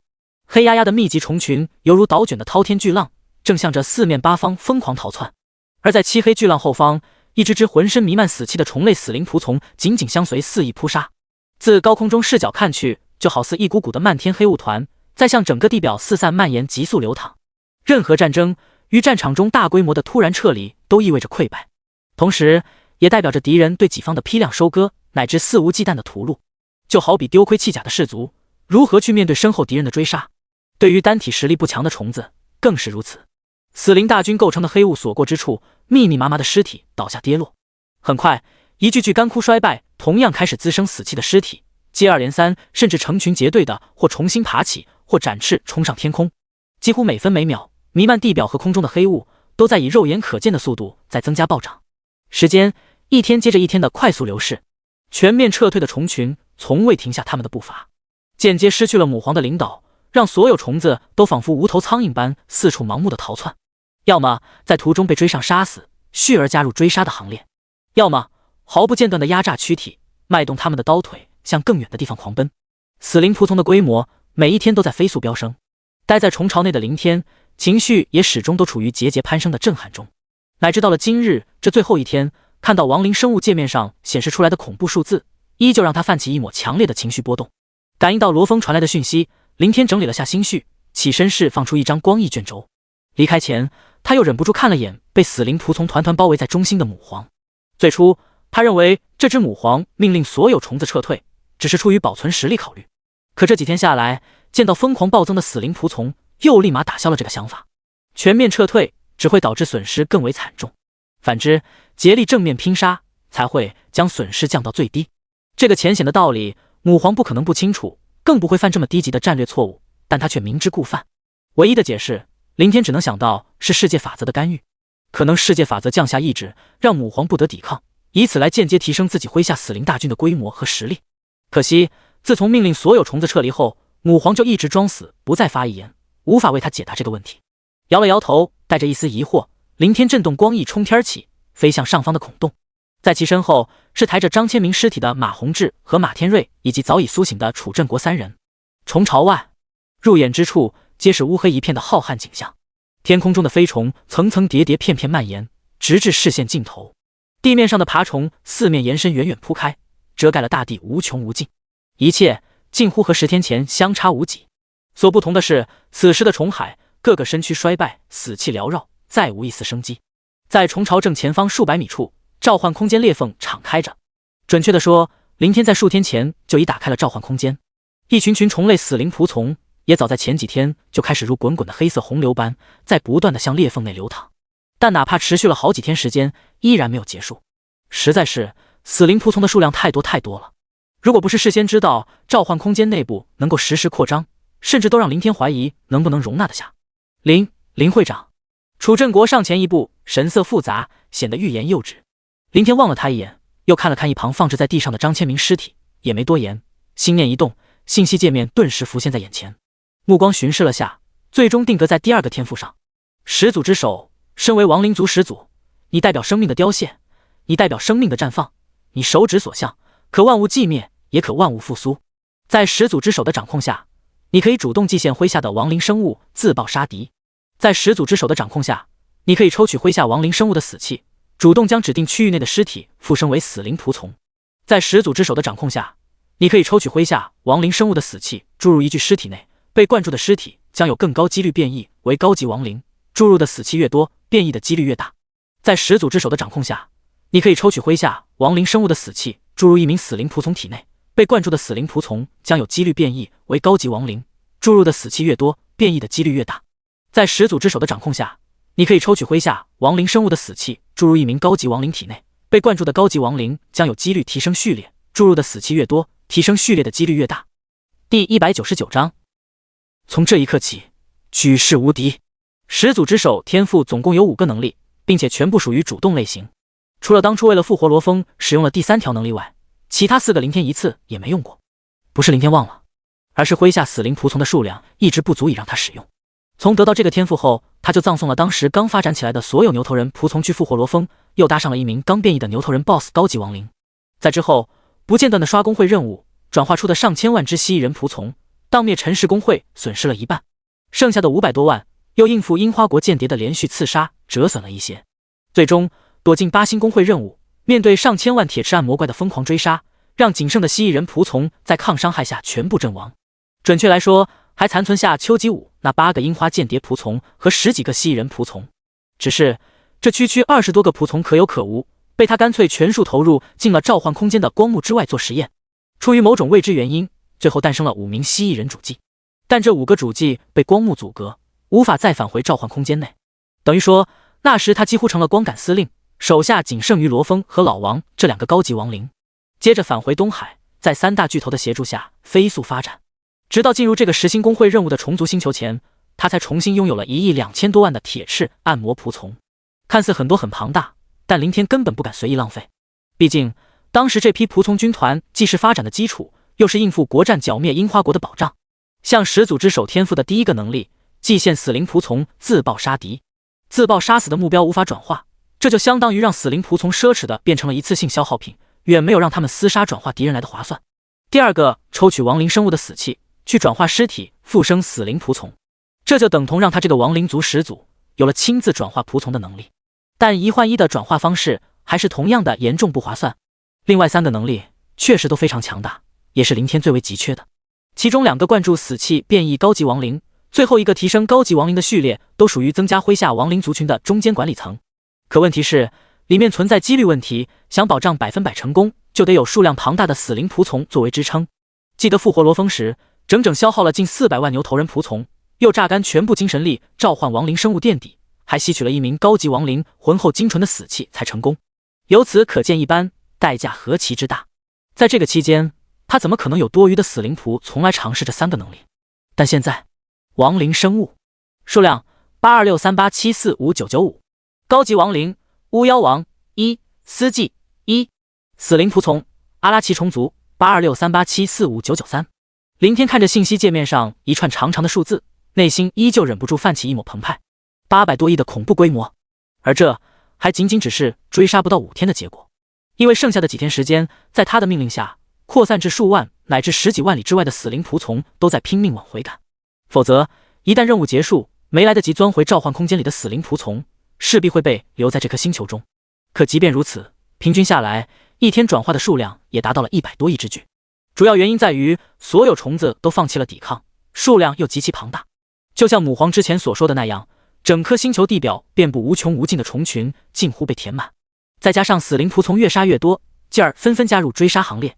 黑压压的密集虫群犹如倒卷的滔天巨浪，正向着四面八方疯狂逃窜。而在漆黑巨浪后方，一只只浑身弥漫死气的虫类死灵仆从紧紧相随，肆意扑杀。自高空中视角看去，就好似一股股的漫天黑雾团，在向整个地表四散蔓延，急速流淌。任何战争与战场中大规模的突然撤离，都意味着溃败，同时也代表着敌人对己方的批量收割，乃至肆无忌惮的屠戮。就好比丢盔弃甲的士卒，如何去面对身后敌人的追杀？对于单体实力不强的虫子，更是如此。死灵大军构成的黑雾所过之处，密密麻麻的尸体倒下跌落。很快，一具具干枯衰败，同样开始滋生死气的尸体，接二连三，甚至成群结队的或重新爬起，或展翅冲上天空。几乎每分每秒，弥漫地表和空中的黑雾都在以肉眼可见的速度在增加暴涨。时间一天接着一天的快速流逝，全面撤退的虫群从未停下他们的步伐。间接失去了母皇的领导，让所有虫子都仿佛无头苍蝇般四处盲目的逃窜，要么在途中被追上杀死，续而加入追杀的行列，要么毫不间断的压榨躯体，迈动他们的刀腿向更远的地方狂奔。死灵仆从的规模每一天都在飞速飙升，待在虫巢内的林天情绪也始终都处于节节攀升的震撼中。乃至到了今日这最后一天，看到亡灵生物界面上显示出来的恐怖数字，依旧让他泛起一抹强烈的情绪波动。感应到罗峰传来的讯息，林天整理了下心绪，起身释放出一张光翼卷轴。离开前，他又忍不住看了眼被死灵仆从团团包围在中心的母皇。最初他认为这只母皇命令所有虫子撤退只是出于保存实力考虑，可这几天下来，见到疯狂暴增的死灵仆从，又立马打消了这个想法。全面撤退只会导致损失更为惨重，反之，竭力正面拼杀才会将损失降到最低。这个浅显的道理，母皇不可能不清楚，更不会犯这么低级的战略错误，但他却明知故犯。唯一的解释，林天只能想到是世界法则的干预。可能世界法则降下意志，让母皇不得抵抗，以此来间接提升自己麾下死灵大军的规模和实力。可惜，自从命令所有虫子撤离后，母皇就一直装死，不再发一言，无法为他解答这个问题。摇了摇头，带着一丝疑惑，林天震动光翼冲天起，飞向上方的孔洞。在其身后是抬着张千明尸体的马宏志和马天瑞，以及早已苏醒的楚振国三人。虫巢外，入眼之处皆是乌黑一片的浩瀚景象，天空中的飞虫层层叠叠，片片蔓延，直至视线尽头。地面上的爬虫四面延伸，远远铺开，遮盖了大地无穷无尽，一切近乎和10天前相差无几。所不同的是，此时的虫海个个身躯衰败，死气缭绕，再无一丝生机。在虫巢正前方数百米处，召唤空间裂缝敞开着。准确的说，林天在数天前就已打开了召唤空间。一群群虫类死灵仆从也早在前几天就开始如滚滚的黑色洪流般在不断的向裂缝内流淌，但哪怕持续了好几天时间，依然没有结束。实在是死灵仆从的数量太多了，如果不是事先知道召唤空间内部能够实时扩张，甚至都让林天怀疑能不能容纳得下。林会长，楚振国上前一步，神色复杂，显得欲言又止。林天望了他一眼，又看了看一旁放置在地上的张千明尸体，也没多言，心念一动，信息界面顿时浮现在眼前，目光巡视了下，最终定格在第2个天赋上。始祖之首，身为亡灵族始祖，你代表生命的凋谢，你代表生命的绽放，你手指所向，可万物寂灭，也可万物复苏。在始祖之手的掌控下，你可以主动祭献麾下的亡灵生物，自爆杀敌。在始祖之手的掌控下，你可以抽取麾下亡灵生物的死气，主动将指定区域内的尸体附身为死灵仆从。在始祖之手的掌控下，你可以抽取麾下亡灵生物的死气，注入一具尸体内，被灌注的尸体将有更高几率变异为高级亡灵，注入的死气越多，变异的几率越大。在始祖之手的掌控下，你可以抽取麾下亡灵生物的死气，注入一名死灵仆从体内，被灌注的死灵仆从将有几率变异为高级亡灵，注入的死气越多，变异的几率越大。在始祖之手的掌控下，你可以抽取麾下亡灵生物的死气，注入一名高级亡灵体内，被灌注的高级亡灵将有几率提升序列，注入的死气越多，提升序列的几率越大。第199章，从这一刻起，举世无敌。始祖之手天赋总共有5个能力，并且全部属于主动类型。除了当初为了复活罗峰使用了第3条能力外，其他4个林天一次也没用过。不是林天忘了，而是麾下死灵仆从的数量一直不足以让他使用。从得到这个天赋后，他就葬送了当时刚发展起来的所有牛头人仆从去复活罗峰，又搭上了一名刚变异的牛头人 BOSS 高级亡灵。在之后不间断的刷工会任务，转化出的上千万只蜥蜴人仆从，当灭陈氏工会损失了一半，剩下的500多万又应付樱花国间谍的连续刺杀，折损了一些。最终躲进8星工会任务，面对上千万铁翅暗魔怪的疯狂追杀，让仅剩的蜥蜴人仆从在抗伤害下全部阵亡。准确来说，还残存下秋吉武那8个樱花间谍仆从和10几个蜥蜴人仆从。只是这区20多个仆从可有可无，被他干脆全数投入进了召唤空间的光幕之外做实验。出于某种未知原因，最后诞生了5名蜥蜴人主祭，但这5个主祭被光幕阻隔，无法再返回召唤空间内。等于说，那时他几乎成了光杆司令，手下仅剩余罗峰和老王这2个高级亡灵。接着返回东海，在3大巨头的协助下飞速发展，直到进入这个10星工会任务的虫族星球前，他才重新拥有了1亿2000多万的铁翅暗魔仆从。看似很多很庞大，但林天根本不敢随意浪费。毕竟当时这批仆从军团既是发展的基础，又是应付国战剿灭樱花国的保障。像始祖之手天赋的第1个能力，祭献死灵仆从自爆杀敌，自爆杀死的目标无法转化，这就相当于让死灵仆从奢侈的变成了一次性消耗品，远没有让他们厮杀转化敌人来的划算。第2个，抽取亡灵生物的死气，去转化尸体复生死灵仆从，这就等同让他这个亡灵族始祖有了亲自转化仆从的能力。但1换1的转化方式还是同样的严重不划算。另外3个能力确实都非常强大，也是林天最为急缺的。其中2个灌注死气变异高级亡灵，最后1个提升高级亡灵的序列，都属于增加麾下亡灵族群的中间管理层。可问题是，里面存在几率问题，想保障100%成功，就得有数量庞大的死灵仆从作为支撑。记得复活罗峰时，整整消耗了近400万牛头人仆从，又榨干全部精神力召唤亡灵生物垫底，还吸取了1名高级亡灵浑厚精纯的死气才成功。由此可见一斑，代价何其之大。在这个期间，他怎么可能有多余的死灵仆从来尝试这3个能力？但现在，亡灵生物数量8263874595，高级亡灵巫妖王1，司祭1，死灵仆从阿拉奇虫族826387459593。林天看着信息界面上一串长长的数字，内心依旧忍不住泛起一抹澎湃。800多亿的恐怖规模，而这还仅仅只是追杀不到5天的结果。因为剩下的几天时间，在他的命令下，扩散至数万乃至十几万里之外的死灵仆从都在拼命往回赶。否则，一旦任务结束，没来得及钻回召唤空间里的死灵仆从，势必会被留在这颗星球中。可即便如此，平均下来，一天转化的数量也达到了100多亿只巨。主要原因在于，所有虫子都放弃了抵抗，数量又极其庞大。就像母皇之前所说的那样，整颗星球地表遍布无穷无尽的虫群，近乎被填满。再加上死灵仆从越杀越多，继而纷纷加入追杀行列。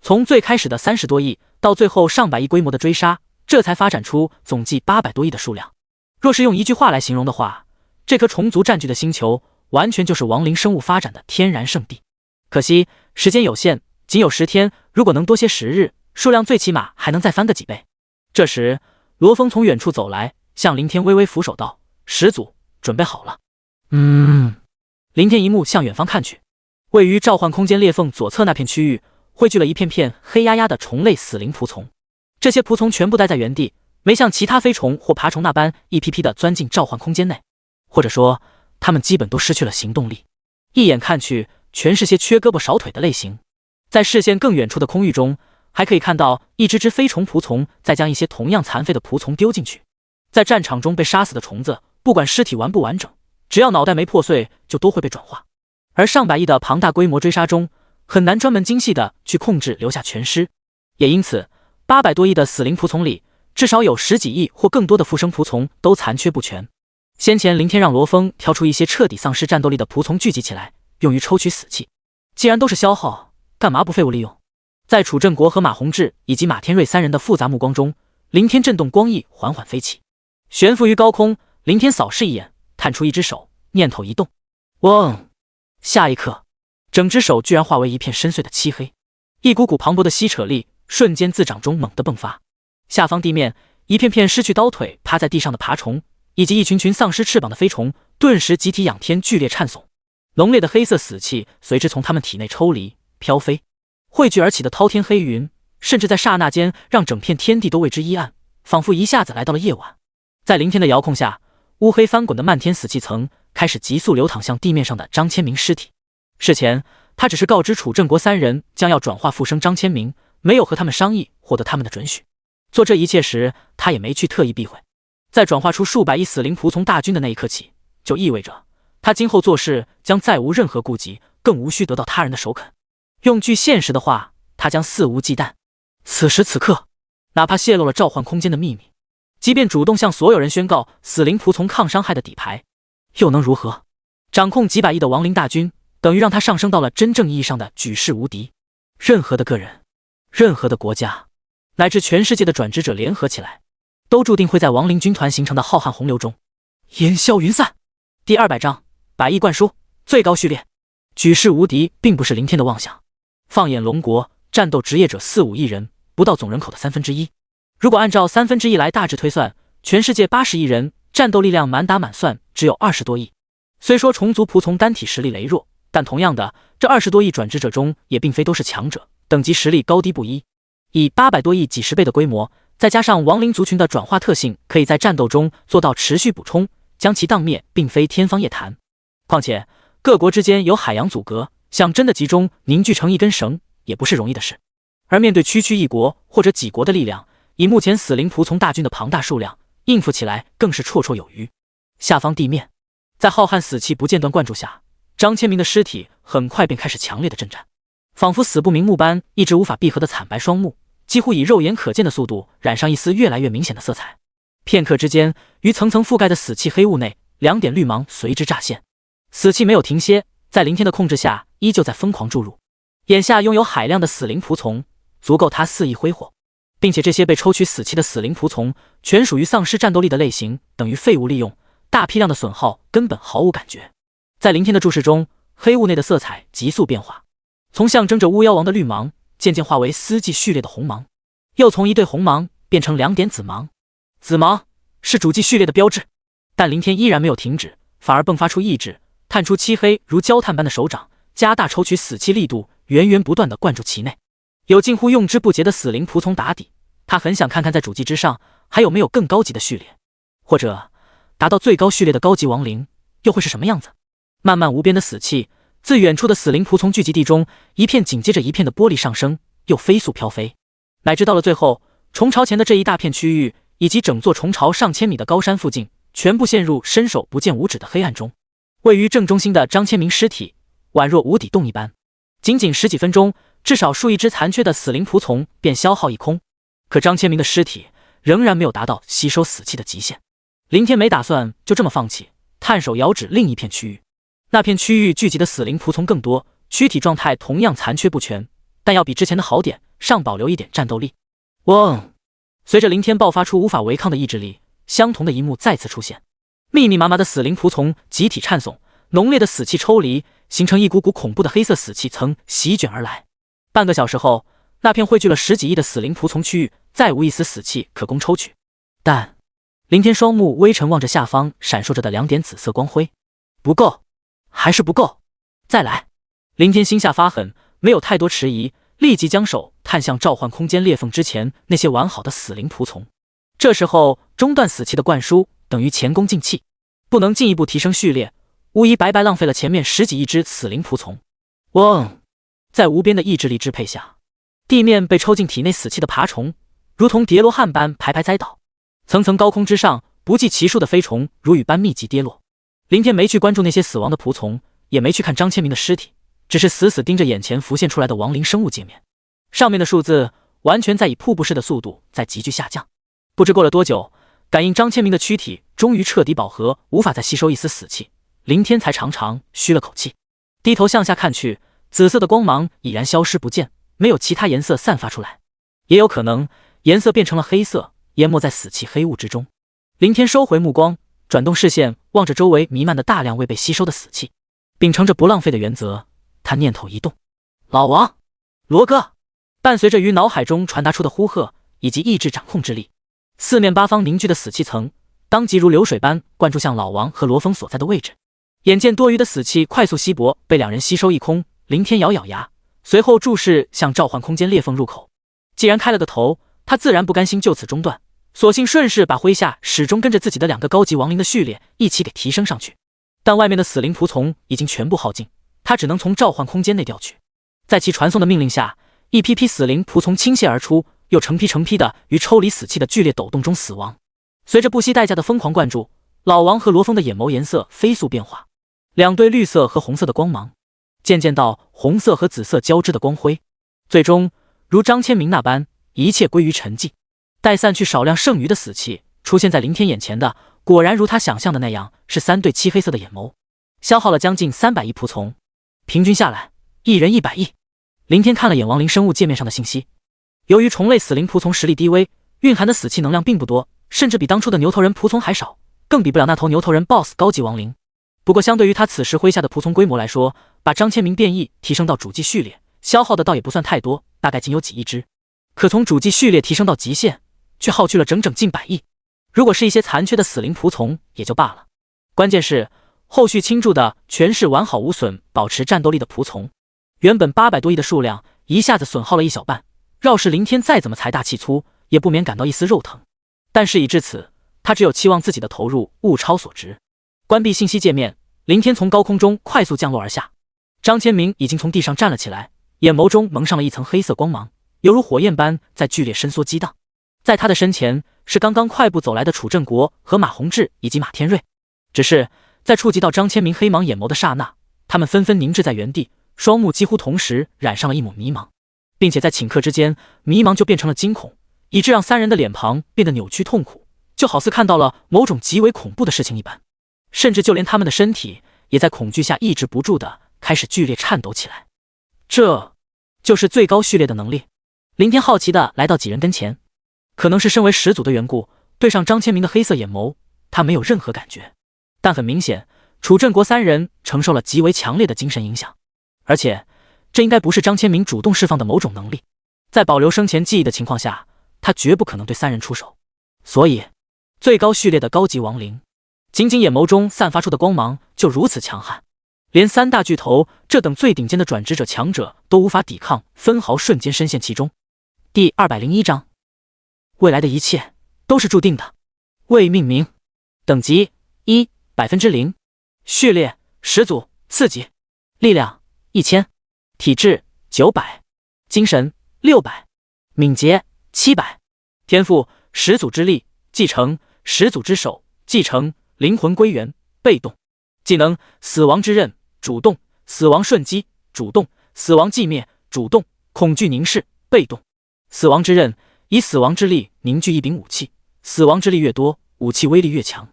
从最开始的30多亿，到最后上百亿规模的追杀，这才发展出总计800多亿的数量。若是用一句话来形容的话，这颗虫族占据的星球，完全就是亡灵生物发展的天然圣地。可惜时间有限，仅有10天，如果能多些10日，数量最起码还能再翻个几倍。这时，罗峰从远处走来，向林天微微俯首道：“始祖，准备好了。”林天一目向远方看去，位于召唤空间裂缝左侧那片区域，汇聚了一片片黑压压的虫类死灵仆从。这些仆从全部待在原地，没像其他飞虫或爬虫那般一批批的钻进召唤空间内，或者说，他们基本都失去了行动力。一眼看去，全是些缺胳膊少腿的类型。在视线更远处的空域中，还可以看到一只只飞虫仆从在将一些同样残废的仆从丢进去。在战场中被杀死的虫子，不管尸体完不完整，只要脑袋没破碎，就都会被转化。而上百亿的庞大规模追杀中，很难专门精细的去控制留下全尸，也因此800多亿的死灵仆从里，至少有10几亿或更多的复生仆从都残缺不全。先前林天让罗峰挑出一些彻底丧失战斗力的仆从聚集起来，用于抽取死气。既然都是消耗，干嘛不废物利用？在楚正国和马宏志以及马天瑞3人的复杂目光中，林天震动光翼缓缓飞起，悬浮于高空。林天扫视一眼，探出一只手，念头一动，嗡！下一刻，整只手居然化为一片深邃的漆黑，一股股磅礴的吸扯力瞬间自掌中猛地迸发。下方地面一片片失去刀腿趴在地上的爬虫，以及一群群丧失翅膀的飞虫，顿时集体仰天剧烈颤悚。浓烈的黑色死气随之从他们体内抽离飘飞，汇聚而起的滔天黑云，甚至在刹那间让整片天地都为之一暗，仿佛一下子来到了夜晚。在林天的遥控下，乌黑翻滚的漫天死气层开始急速流淌向地面上的张千明尸体。事前他只是告知楚正国3人将要转化复生张千明，没有和他们商议获得他们的准许。做这一切时，他也没去特意避讳。在转化出数百亿死灵仆从大军的那一刻起，就意味着他今后做事将再无任何顾忌，更无需得到他人的首肯。用句现实的话，他将肆无忌惮。此时此刻，哪怕泄露了召唤空间的秘密，即便主动向所有人宣告死灵仆从抗伤害的底牌，又能如何？掌控几百亿的亡灵大军，等于让他上升到了真正意义上的举世无敌。任何的个人，任何的国家，乃至全世界的转职者联合起来，都注定会在亡灵军团形成的浩瀚洪流中烟消云散。第200章100亿灌输，最高序列。举世无敌并不是林天的妄想。放眼龙国，战斗职业者4、5亿人，不到总人口的1/3。如果按照1/3来大致推算，全世界80亿人，战斗力量满打满算只有20多亿。虽说虫族仆从单体实力羸弱，但同样的，这20多亿转职者中也并非都是强者，等级实力高低不一。以800多亿几十倍的规模，再加上亡灵族群的转化特性，可以在战斗中做到持续补充，将其荡灭并非天方夜谭。况且各国之间有海洋阻隔，想真的集中凝聚成一根绳，也不是容易的事。而面对区区一国或者几国的力量，以目前死灵仆从大军的庞大数量，应付起来更是绰绰有余。下方地面，在浩瀚死气不间断灌注下，张千明的尸体很快便开始强烈的震颤，仿佛死不瞑目般，一直无法闭合的惨白双目，几乎以肉眼可见的速度染上一丝越来越明显的色彩。片刻之间，于层层覆盖的死气黑雾内，2点绿芒随之乍现。死气没有停歇，在林天的控制下，依旧在疯狂注入。眼下拥有海量的死灵仆从，足够他肆意挥霍，并且这些被抽取死气的死灵仆从，全属于丧失战斗力的类型，等于废物利用，大批量的损耗根本毫无感觉。在林天的注视中，黑雾内的色彩急速变化，从象征着巫妖王的绿芒，渐渐化为丝迹序列的红芒，又从一对红芒变成2点紫芒。紫芒是主祭序列的标志，但林天依然没有停止，反而迸发出意志，探出漆黑如焦炭般的手掌，加大抽取死气力度，源源不断地灌注其内。有近乎用之不竭的死灵仆从打底，他很想看看在主祭之上还有没有更高级的序列，或者达到最高序列的高级亡灵又会是什么样子。漫漫无边的死气自远处的死灵仆从聚集地中，一片紧接着一片的玻璃上升，又飞速飘飞，乃至到了最后，虫巢前的这一大片区域，以及整座虫巢上千米的高山附近，全部陷入伸手不见五指的黑暗中。位于正中心的张千明尸体，宛若无底洞一般，仅仅十几分钟，至少数亿只残缺的死灵仆从便消耗一空。可张千明的尸体仍然没有达到吸收死气的极限。林天没打算就这么放弃，探手遥指另一片区域。那片区域聚集的死灵仆从更多，躯体状态同样残缺不全，但要比之前的好点，尚保留一点战斗力。嗡！随着林天爆发出无法违抗的意志力，相同的一幕再次出现。密密麻麻的死灵仆从集体颤悚，浓烈的死气抽离，形成一股股恐怖的黑色死气层席卷而来。半个小时后，那片汇聚了十几亿的死灵仆从区域再无一丝死气可供抽取。但林天双目微沉望着下方闪烁着的2点紫色光辉，不够，还是不够，再来！林天心下发狠，没有太多迟疑，立即将手探向召唤空间裂缝之前那些完好的死灵仆从。这时候中断死气的灌输等于前功尽弃，不能进一步提升序列，无疑白白浪费了前面十几亿只死灵仆从。嗡！在无边的意志力支配下，地面被抽进体内死气的爬虫如同叠罗汉般排排栽倒，层层高空之上不计其数的飞虫如雨般密集跌落。林天没去关注那些死亡的仆从，也没去看张千明的尸体，只是死死盯着眼前浮现出来的亡灵生物界面。上面的数字完全在以瀑布式的速度在急剧下降。不知过了多久，感应张千明的躯体终于彻底饱和，无法再吸收一丝死气，林天才长长吁了口气，低头向下看去，紫色的光芒已然消失不见，没有其他颜色散发出来，也有可能颜色变成了黑色，淹没在死气黑雾之中。林天收回目光，转动视线，望着周围弥漫的大量未被吸收的死气，秉承着不浪费的原则，他念头一动，老王，罗哥！伴随着于脑海中传达出的呼喝以及意志掌控之力，四面八方凝聚的死气层当即如流水般灌注向老王和罗峰所在的位置。眼见多余的死气快速稀薄，被两人吸收一空，林天咬咬牙，随后注视向召唤空间裂缝入口。既然开了个头，他自然不甘心就此中断，索性顺势把麾下始终跟着自己的2个高级亡灵的序列一起给提升上去。但外面的死灵仆从已经全部耗尽，他只能从召唤空间内调取。在其传送的命令下，一批批死灵仆从倾泻而出，又成批成批的于抽离死气的剧烈抖动中死亡。随着不惜代价的疯狂灌注，老王和罗峰的眼眸颜色飞速变化，2对绿色和红色的光芒，渐渐到红色和紫色交织的光辉，最终如张千明那般，一切归于沉寂。待散去少量剩余的死气，出现在林天眼前的，果然如他想象的那样，是3对漆黑色的眼眸，消耗了将近300亿仆从，平均下来一人100亿。林天看了眼亡灵生物界面上的信息，由于虫类死灵仆从实力低微，蕴含的死气能量并不多，甚至比当初的牛头人仆从还少，更比不了那头牛头人 BOSS 高级亡灵。不过相对于他此时麾下的仆从规模来说，把张千明变异提升到主机序列，消耗的倒也不算太多，大概仅有几亿只。可从主机序列提升到极限，却耗去了整整近100亿。如果是一些残缺的死灵仆从也就罢了，关键是后续倾注的全是完好无损保持战斗力的仆从，原本800多亿的数量一下子损耗了一小半，绕是林天再怎么财大气粗，也不免感到一丝肉疼。但事已至此，他只有期望自己的投入物超所值。关闭信息界面，林天从高空中快速降落而下。张千明已经从地上站了起来，眼眸中蒙上了一层黑色光芒，犹如火焰般在剧烈伸缩激荡。在他的身前是刚刚快步走来的楚正国和马宏志以及马天瑞，只是在触及到张千明黑芒眼眸的刹那，他们纷纷凝滞在原地，双目几乎同时染上了一抹迷茫，并且在顷刻之间，迷茫就变成了惊恐，以致让3人的脸庞变得扭曲痛苦，就好似看到了某种极为恐怖的事情一般。甚至就连他们的身体也在恐惧下抑制不住的开始剧烈颤抖起来。这就是最高序列的能力。林天好奇的来到几人跟前，可能是身为始祖的缘故，对上张千明的黑色眼眸，他没有任何感觉。但很明显，楚镇国3人承受了极为强烈的精神影响，而且这应该不是张千明主动释放的某种能力，在保留生前记忆的情况下，他绝不可能对3人出手。所以最高序列的高级亡灵仅仅眼眸中散发出的光芒就如此强悍，连3大巨头这等最顶尖的转职者强者都无法抵抗，分毫瞬间深陷其中。第201章，未来的一切都是注定的。未命名，等级1%，序列始祖次级，力量1000，体质900，精神600，敏捷700。天赋始祖之力继承，始祖之手继承，灵魂归元被动。技能死亡之刃主动，死亡瞬击主动，死亡寂灭主动，恐惧凝视被动。死亡之刃以死亡之力凝聚一柄武器，死亡之力越多，武器威力越强。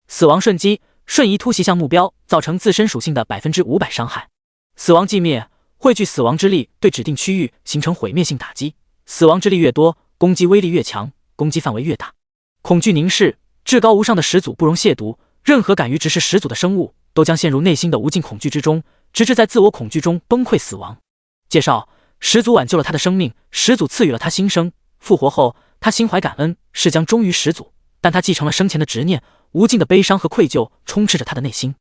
死亡瞬击瞬移突袭向目标，造成自身属性的500%伤害。死亡寂灭汇聚死亡之力对指定区域形成毁灭性打击，死亡之力越多，攻击威力越强，攻击范围越大。恐惧凝视至高无上的始祖不容亵渎，任何敢于直视始祖的生物都将陷入内心的无尽恐惧之中，直至在自我恐惧中崩溃死亡。介绍：始祖挽救了他的生命，始祖赐予了他新生。复活后，他心怀感恩，是将忠于始祖，但他继承了生前的执念，无尽的悲伤和愧疚充斥着他的内心。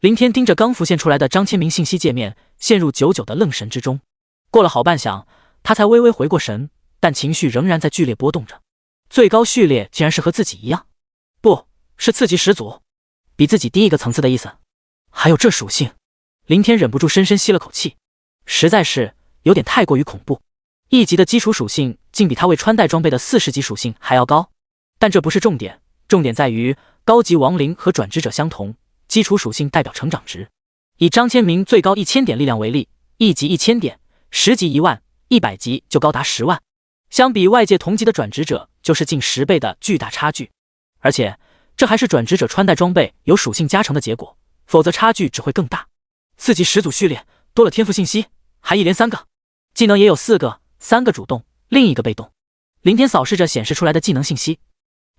林天盯着刚浮现出来的张千明信息界面，陷入久久的愣神之中。过了好半晌，他才微微回过神，但情绪仍然在剧烈波动着。最高序列竟然是和自己一样，不是次级始祖，比自己低一个层次的意思。还有这属性，林天忍不住深深吸了口气，实在是有点太过于恐怖。1级的基础属性竟比他为穿戴装备的40级属性还要高，但这不是重点，重点在于高级亡灵和转职者相同，基础属性代表成长值。以张千明最高1000点力量为例，1级1000点，10级1万，100级就高达10万。相比外界同级的转职者，就是近10倍的巨大差距。而且这还是转职者穿戴装备有属性加成的结果，否则差距只会更大。4级始祖序列多了天赋信息，还一连3个，技能也有4个，3个主动，另一个被动。林天扫视着显示出来的技能信息，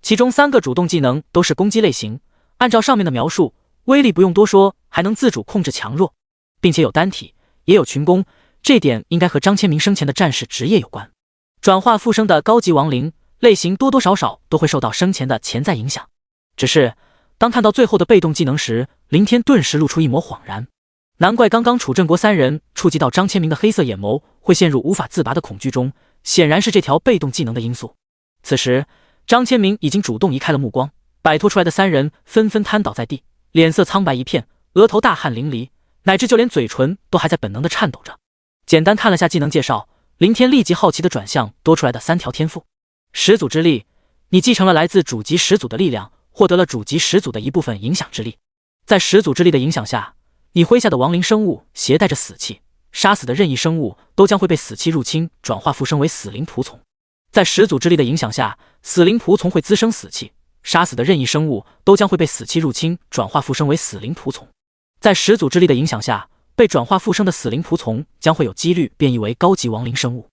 其中3个主动技能都是攻击类型，按照上面的描述，威力不用多说，还能自主控制强弱，并且有单体，也有群攻，这点应该和张千明生前的战士职业有关。转化复生的高级亡灵类型多多少少都会受到生前的潜在影响，只是当看到最后的被动技能时，林天顿时露出一抹恍然。难怪刚刚楚镇国3人触及到张千明的黑色眼眸会陷入无法自拔的恐惧中，显然是这条被动技能的因素。此时张千明已经主动移开了目光，摆脱出来的3人纷纷瘫倒在地，脸色苍白一片，额头大汗淋漓，乃至就连嘴唇都还在本能的颤抖着。简单看了下技能介绍，林天立即好奇的转向多出来的3条天赋。始祖之力，你继承了来自主级始祖的力量，获得了主级始祖的一部分影响之力。在始祖之力的影响下，你麾下的亡灵生物携带着死气，杀死的任意生物都将会被死气入侵，转化附身为死灵仆从。在始祖之力的影响下，死灵仆从会滋生死气，杀死的任意生物都将会被死气入侵，转化附身为死灵仆从。在始祖之力的影响下，被转化附生的死灵仆从将会有几率变异为高级亡灵生物。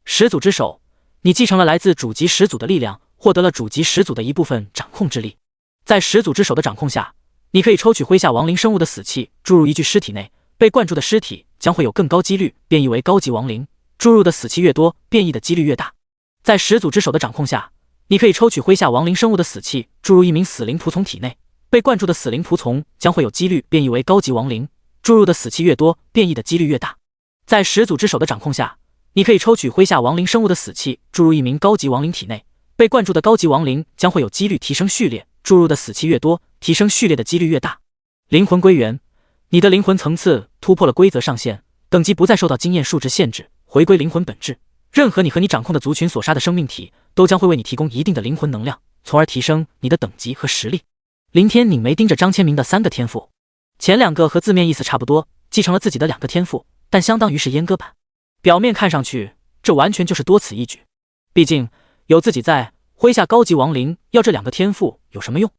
始祖之手，你继承了来自主级始祖的力量，获得了主级始祖的一部分掌控之力。在始祖之手的掌控下，你可以抽取麾下亡灵生物的死气注入一具尸体内，被灌注的尸体将会有更高几率变异为高级亡灵，注入的死气越多，变异的几率越大。在始祖之手的掌控下，你可以抽取麾下亡灵生物的死气注入一名死灵仆从体内，被灌注的死灵仆从将会有几率变异为高级亡灵，注入的死气越多，变异的几率越大。在始祖之手的掌控下，你可以抽取麾下亡灵生物的死气注入一名高级亡灵体内，被灌注的高级亡灵将会有几率提升序列，注入的死气越多，提升序列的几率越大。灵魂归元，你的灵魂层次突破了规则上限，等级不再受到经验数值限制，回归灵魂本质。任何你和你掌控的族群所杀的生命体都将会为你提供一定的灵魂能量，从而提升你的等级和实力。林天拧眉盯着张千明的3个天赋，前2个和字面意思差不多，继承了自己的2个天赋，但相当于是阉割版。表面看上去，这完全就是多此一举。毕竟有自己在，麾下高级亡灵要这2个天赋有什么用？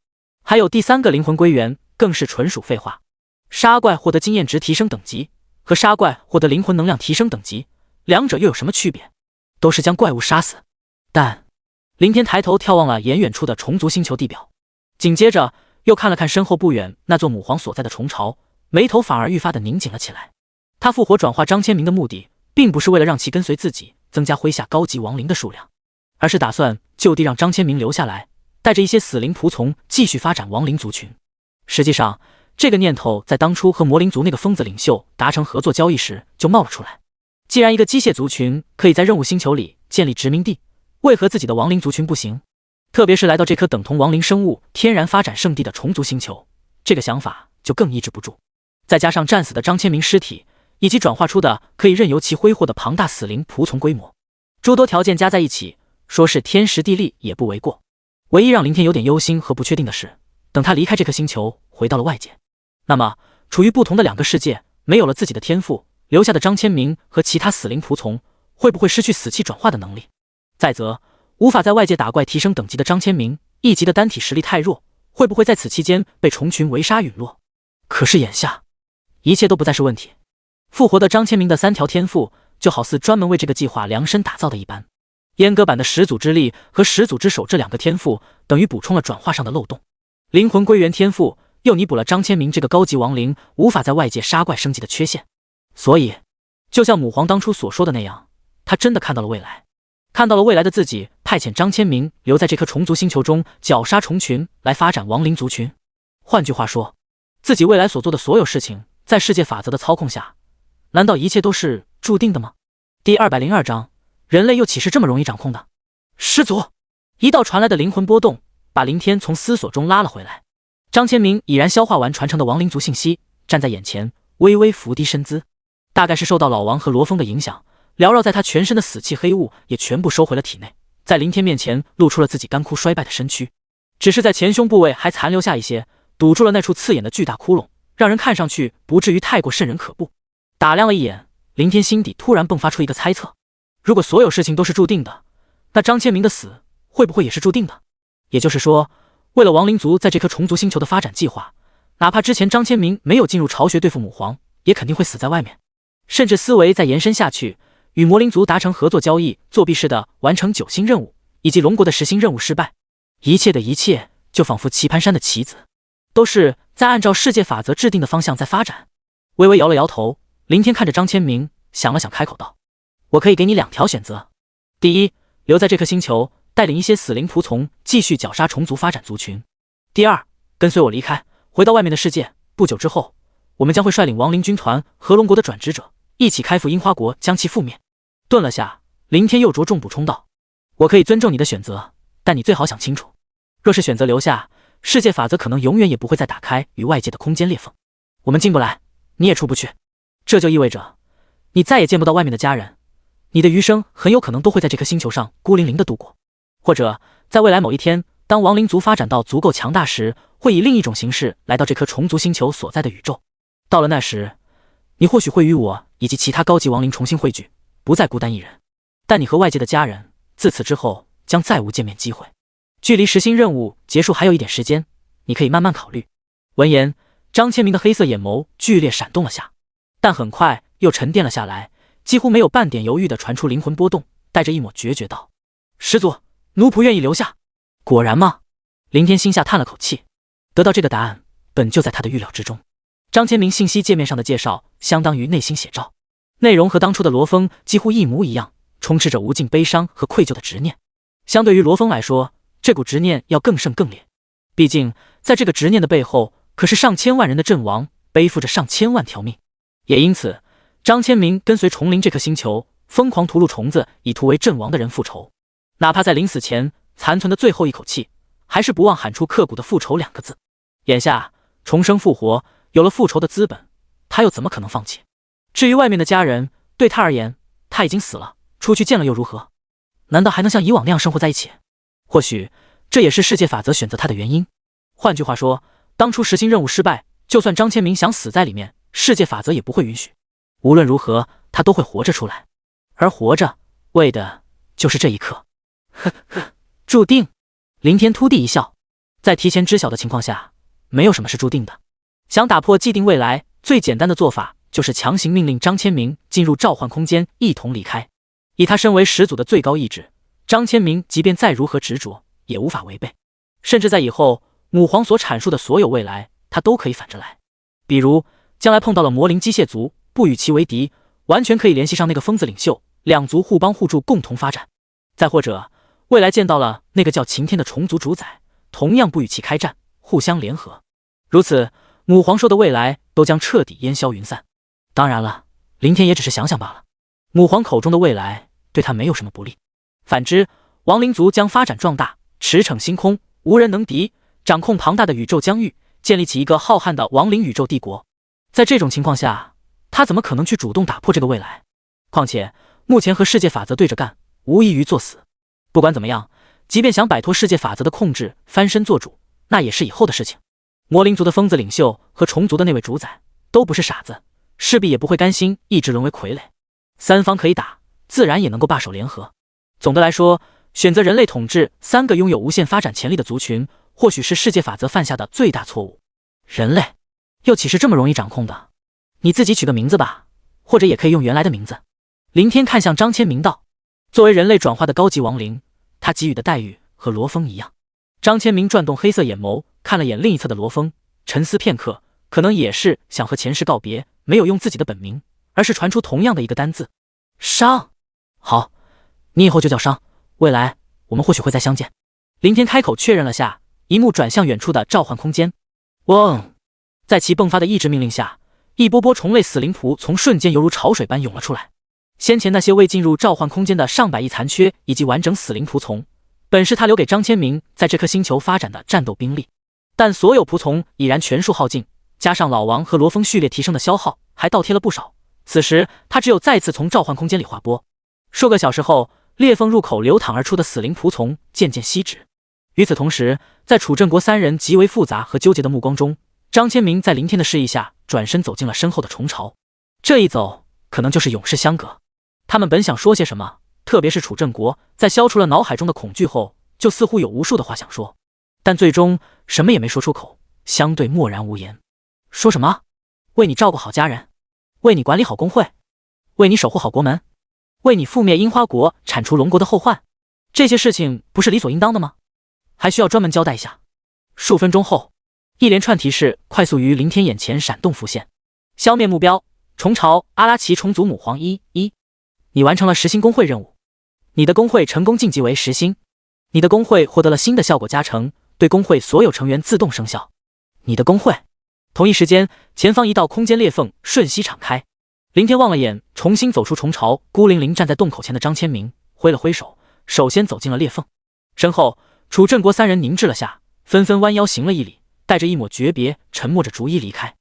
还有第3个灵魂归元，更是纯属废话。杀怪获得经验值提升等级，和杀怪获得灵魂能量提升等级，两者又有什么区别？都是将怪物杀死。但林天抬头眺望了远远处的虫族星球地表，紧接着又看了看身后不远那座母皇所在的虫巢，眉头反而愈发的拧紧了起来。他复活转化张千明的目的，并不是为了让其跟随自己，增加麾下高级亡灵的数量，而是打算就地让张千明留下来，带着一些死灵仆从继续发展亡灵族群。实际上，这个念头在当初和魔灵族那个疯子领袖达成合作交易时就冒了出来。既然一个机械族群可以在任务星球里建立殖民地，为何自己的亡灵族群不行？特别是来到这颗等同亡灵生物天然发展圣地的虫族星球，这个想法就更抑制不住。再加上战死的张千明尸体，以及转化出的可以任由其挥霍的庞大死灵仆从规模，诸多条件加在一起，说是天时地利也不为过。唯一让林天有点忧心和不确定的是，等他离开这颗星球，回到了外界，那么处于不同的两个世界，没有了自己的天赋，留下的张千明和其他死灵仆从，会不会失去死气转化的能力？再则，无法在外界打怪提升等级的张千明，1级的单体实力太弱，会不会在此期间被虫群围杀陨落？可是眼下，一切都不再是问题。复活的张千明的3条天赋，就好似专门为这个计划量身打造的一般。阉割版的始祖之力和始祖之手这2个天赋，等于补充了转化上的漏洞。灵魂归元天赋又弥补了张千明这个高级亡灵无法在外界杀怪升级的缺陷。所以，就像母皇当初所说的那样，他真的看到了未来，看到了未来的自己派遣张千明留在这颗虫族星球中绞杀虫群，来发展亡灵族群。换句话说，自己未来所做的所有事情，在世界法则的操控下，难道一切都是注定的吗？第202章，人类又岂是这么容易掌控的？师祖！一道传来的灵魂波动，把林天从思索中拉了回来。张千明已然消化完传承的亡灵族信息，站在眼前，微微伏低身姿。大概是受到老王和罗峰的影响，缭绕在他全身的死气黑雾也全部收回了体内，在林天面前露出了自己干枯衰败的身躯，只是在前胸部位还残留下一些，堵住了那处刺眼的巨大窟窿，让人看上去不至于太过瘆人可怖。打量了一眼，林天心底突然迸发出一个猜测：如果所有事情都是注定的，那张千明的死会不会也是注定的？也就是说，为了亡灵族在这颗虫族星球的发展计划，哪怕之前张千明没有进入巢穴对付母皇，也肯定会死在外面。甚至思维再延伸下去，与魔灵族达成合作交易，作弊式的完成9星任务，以及龙国的10星任务失败，一切的一切就仿佛棋盘山的棋子，都是在按照世界法则制定的方向在发展。微微摇了摇头，林天看着张千明，想了想，开口道：我可以给你2条选择。第一，留在这颗星球，带领一些死灵仆从继续绞杀虫族发展族群。第二，跟随我离开，回到外面的世界。不久之后，我们将会率领亡灵军团和龙国的转职者一起开赴樱花国，将其覆灭。顿了下，林天又着重补充道：我可以尊重你的选择，但你最好想清楚，若是选择留下，世界法则可能永远也不会再打开与外界的空间裂缝，我们进不来，你也出不去。这就意味着你再也见不到外面的家人，你的余生很有可能都会在这颗星球上孤零零的度过。或者在未来某一天，当亡灵族发展到足够强大时，会以另一种形式来到这颗虫族星球所在的宇宙。到了那时，你或许会与我以及其他高级亡灵重新汇聚，不再孤单一人。但你和外界的家人，自此之后将再无见面机会。距离10星任务结束还有一点时间，你可以慢慢考虑。闻言，张千明的黑色眼眸剧烈闪动了下，但很快又沉淀了下来，几乎没有半点犹豫地传出灵魂波动，带着一抹决绝道：师祖，奴仆愿意留下。果然吗？林天心下叹了口气，得到这个答案本就在他的预料之中。张千明信息界面上的介绍相当于内心写照，内容和当初的罗峰几乎一模一样，充斥着无尽悲伤和愧疚的执念。相对于罗峰来说，这股执念要更甚更烈，毕竟在这个执念的背后，可是上千万人的阵亡，背负着上千万条命。也因此，张千明跟随虫灵这颗星球，疯狂屠戮虫子，以图为阵亡的人复仇。哪怕在临死前残存的最后一口气，还是不忘喊出刻骨的复仇2个字。眼下重生复活，有了复仇的资本，他又怎么可能放弃？至于外面的家人，对他而言，他已经死了，出去见了又如何？难道还能像以往那样生活在一起？或许这也是世界法则选择他的原因。换句话说，当初10星任务失败，就算张千明想死在里面，世界法则也不会允许。无论如何，他都会活着出来，而活着为的就是这一刻。呵呵，注定。林天突地一笑，在提前知晓的情况下，没有什么是注定的。想打破既定未来，最简单的做法就是强行命令张千明进入召唤空间，一同离开。以他身为始祖的最高意志，张千明即便再如何执着，也无法违背。甚至在以后母皇所阐述的所有未来，他都可以反着来。比如将来碰到了魔灵机械族，不与其为敌，完全可以联系上那个疯子领袖，2族互帮互助，共同发展。再或者未来见到了那个叫晴天的虫族主宰，同样不与其开战，互相联合。如此，母皇说的未来都将彻底烟消云散。当然了，林天也只是想想罢了。母皇口中的未来对他没有什么不利，反之，亡灵族将发展壮大，驰骋星空，无人能敌，掌控庞大的宇宙疆域，建立起一个浩瀚的亡灵宇宙帝国。在这种情况下，他怎么可能去主动打破这个未来？况且目前和世界法则对着干，无异于作死。不管怎么样，即便想摆脱世界法则的控制，翻身做主，那也是以后的事情。魔灵族的疯子领袖和虫族的那位主宰都不是傻子，势必也不会甘心一直沦为傀儡。三方可以打，自然也能够罢手联合。总的来说，选择人类统治3个拥有无限发展潜力的族群，或许是世界法则犯下的最大错误。人类又岂是这么容易掌控的？你自己取个名字吧，或者也可以用原来的名字。林天看向张千明道，作为人类转化的高级亡灵，他给予的待遇和罗峰一样。张千明转动黑色眼眸，看了眼另一侧的罗峰，沉思片刻，可能也是想和前世告别，没有用自己的本名，而是传出同样的一个单字：商。好，你以后就叫商，未来我们或许会再相见。林天开口确认了下，一幕转向远处的召唤空间。嗡！在其迸发的意志命令下，一波波虫类死灵仆从瞬间犹如潮水般涌了出来。先前那些未进入召唤空间的上百亿残缺以及完整死灵仆从，本是他留给张千明在这颗星球发展的战斗兵力，但所有仆从已然全数耗尽，加上老王和罗峰序列提升的消耗，还倒贴了不少。此时他只有再次从召唤空间里划拨。数个小时后，裂缝入口流淌而出的死灵仆从渐渐息止。与此同时，在楚镇国3人极为复杂和纠结的目光中，张千明在林天的示意下转身走进了身后的虫巢。这一走可能就是永世相隔。他们本想说些什么，特别是楚镇国在消除了脑海中的恐惧后，就似乎有无数的话想说，但最终什么也没说出口，相对默然无言。说什么？为你照顾好家人，为你管理好工会，为你守护好国门，为你覆灭樱花国，铲除龙国的后患，这些事情不是理所应当的吗？还需要专门交代一下？数分钟后，一连串提示快速于林天眼前闪动浮现。消灭目标：虫巢阿拉奇虫族母皇1。你完成了10星工会任务，你的工会成功晋级为10星，你的工会获得了新的效果加成，对工会所有成员自动生效。你的工会。同一时间，前方一道空间裂缝瞬息敞开。林天望了眼重新走出虫巢，孤零零站在洞口前的张千明，挥了挥手，首先走进了裂缝。身后，楚镇国3人凝滞了下，纷纷弯腰行了一礼，带着一抹诀别，沉默着逐一离开。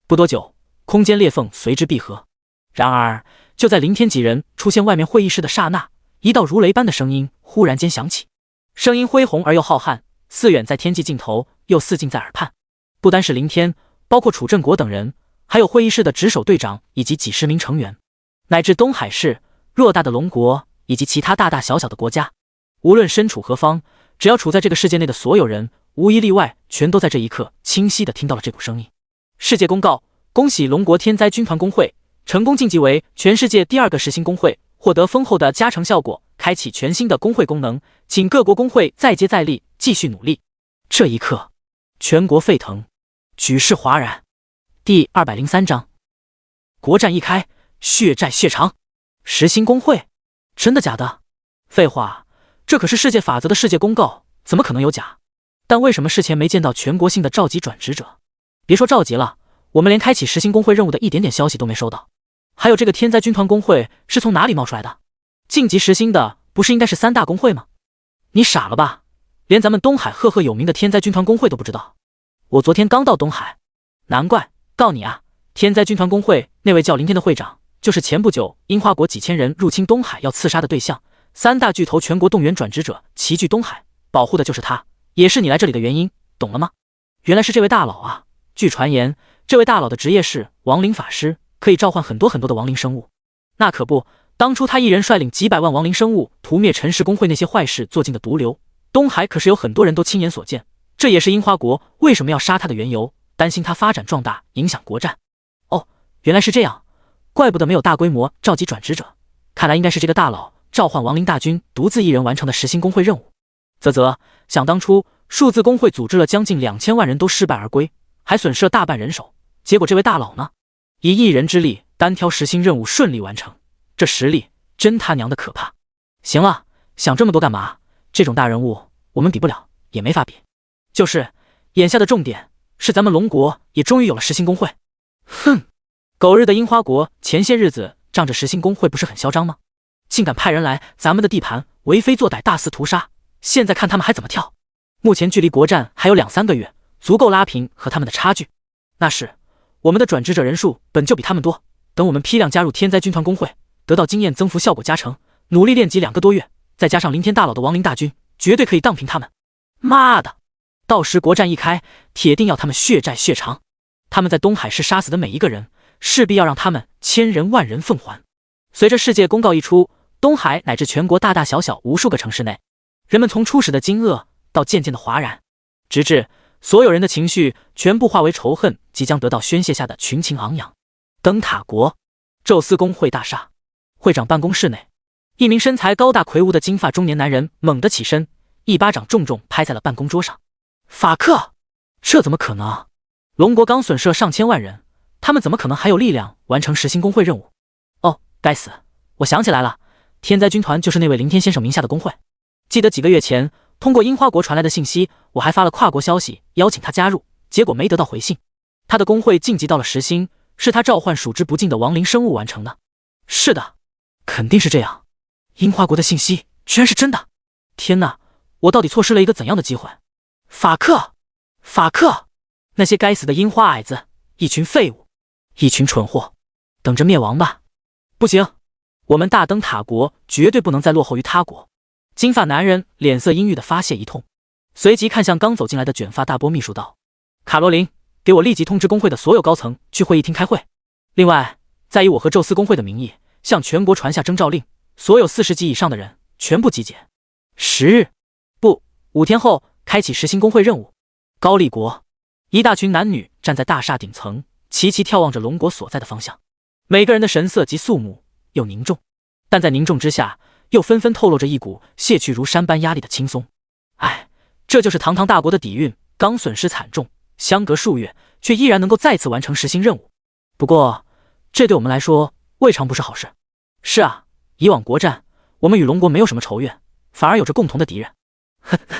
不多久，空间裂缝随之闭合。然而，就在林天几人出现外面会议室的刹那，一道如雷般的声音忽然间响起。声音恢宏而又浩瀚，似远在天际尽头，又似近在耳畔。不单是林天，包括楚镇国等人，还有会议室的值守队长以及几10名成员，乃至东海市偌大的龙国以及其他大大小小的国家，无论身处何方，只要处在这个世界内的所有人，无一例外，全都在这一刻清晰地听到了这股声音。世界公告：恭喜龙国天灾军团工会成功晋级为全世界第2个10星工会，获得丰厚的加成效果，开启全新的工会功能，请各国工会再接再厉，继续努力。这一刻，全国沸腾，举世哗然。第203章，国战一开，血债血偿。10星工会？真的假的？废话，这可是世界法则的世界公告，怎么可能有假？但为什么事前没见到全国性的召集转职者？别说召集了，我们连开启10星工会任务的一点点消息都没收到。还有这个天灾军团工会是从哪里冒出来的？晋级10星的不是应该是3大工会吗？你傻了吧？连咱们东海赫赫有名的天灾军团工会都不知道？我昨天刚到东海，难怪。告你啊，天灾军团工会那位叫林天的会长，就是前不久樱花国几千人入侵东海要刺杀的对象。3大巨头全国动员转职者齐聚东海，保护的就是他，也是你来这里的原因，懂了吗？原来是这位大佬啊！据传言，这位大佬的职业是亡灵法师，可以召唤很多的亡灵生物。那可不，当初他一人率领几百万亡灵生物屠灭陈氏工会那些坏事做尽的毒瘤，东海可是有很多人都亲眼所见。这也是樱花国为什么要杀他的缘由，担心他发展壮大，影响国战。哦，原来是这样，怪不得没有大规模召集转职者，看来应该是这个大佬召唤亡灵大军独自一人完成的10星工会任务。想当初数字工会组织了将近2000万人都失败而归，还损失了大半人手，结果这位大佬呢，以1人之力单挑10星任务顺利完成，这实力真他娘的可怕。行了，想这么多干嘛？这种大人物我们比不了，也没法比。就是眼下的重点是咱们龙国也终于有了10星工会。哼，狗日的樱花国前些日子仗着10星工会不是很嚣张吗？竟敢派人来咱们的地盘为非作歹，大肆屠杀，现在看他们还怎么跳。目前距离国战还有2-3个月，足够拉平和他们的差距。那是我们的转职者人数本就比他们多，等我们批量加入天灾军团工会，得到经验增幅效果加成，努力练级2个多月，再加上凌天大佬的亡灵大军，绝对可以荡平他们。妈的！到时国战一开，铁定要他们血债血偿。他们在东海市杀死的每一个人，势必要让他们千人万人奉还。随着世界公告一出，东海乃至全国大大小小无数个城市内，人们从初始的惊愕到渐渐的哗然，直至所有人的情绪全部化为仇恨即将得到宣泄下的群情昂扬。灯塔国宙斯公会大厦会长办公室内，一名身材高大魁梧的金发中年男人猛地起身，一巴掌重重拍在了办公桌上。法克，这怎么可能？龙国刚损失了上千万人，他们怎么可能还有力量完成实行工会任务？哦，该死，我想起来了，天灾军团就是那位凌天先生名下的工会。记得几个月前通过樱花国传来的信息，我还发了跨国消息邀请他加入，结果没得到回信。他的工会晋级到了10星，是他召唤数之不尽的亡灵生物完成的。是的，肯定是这样。樱花国的信息居然是真的！天哪，我到底错失了一个怎样的机会？法克，法克，那些该死的樱花矮子，一群废物，一群蠢货，等着灭亡吧！不行，我们大灯塔国绝对不能再落后于他国。金发男人脸色阴郁地发泄一通，随即看向刚走进来的卷发大波秘书道：卡罗琳，给我立即通知工会的所有高层去会议厅开会。另外，再以我和宙斯工会的名义，向全国传下征召令，所有40级以上的人全部集结。10日，不，5天后开启实行工会任务。高丽国，一大群男女站在大厦顶层，齐齐眺望着龙国所在的方向，每个人的神色极肃穆又凝重，但在凝重之下，又纷纷透露着一股卸去如山般压力的轻松。哎，这就是堂堂大国的底蕴，刚损失惨重，相隔数月，却依然能够再次完成实行任务。不过，这对我们来说未尝不是好事。是啊，以往国战，我们与龙国没有什么仇怨，反而有着共同的敌人。呵呵，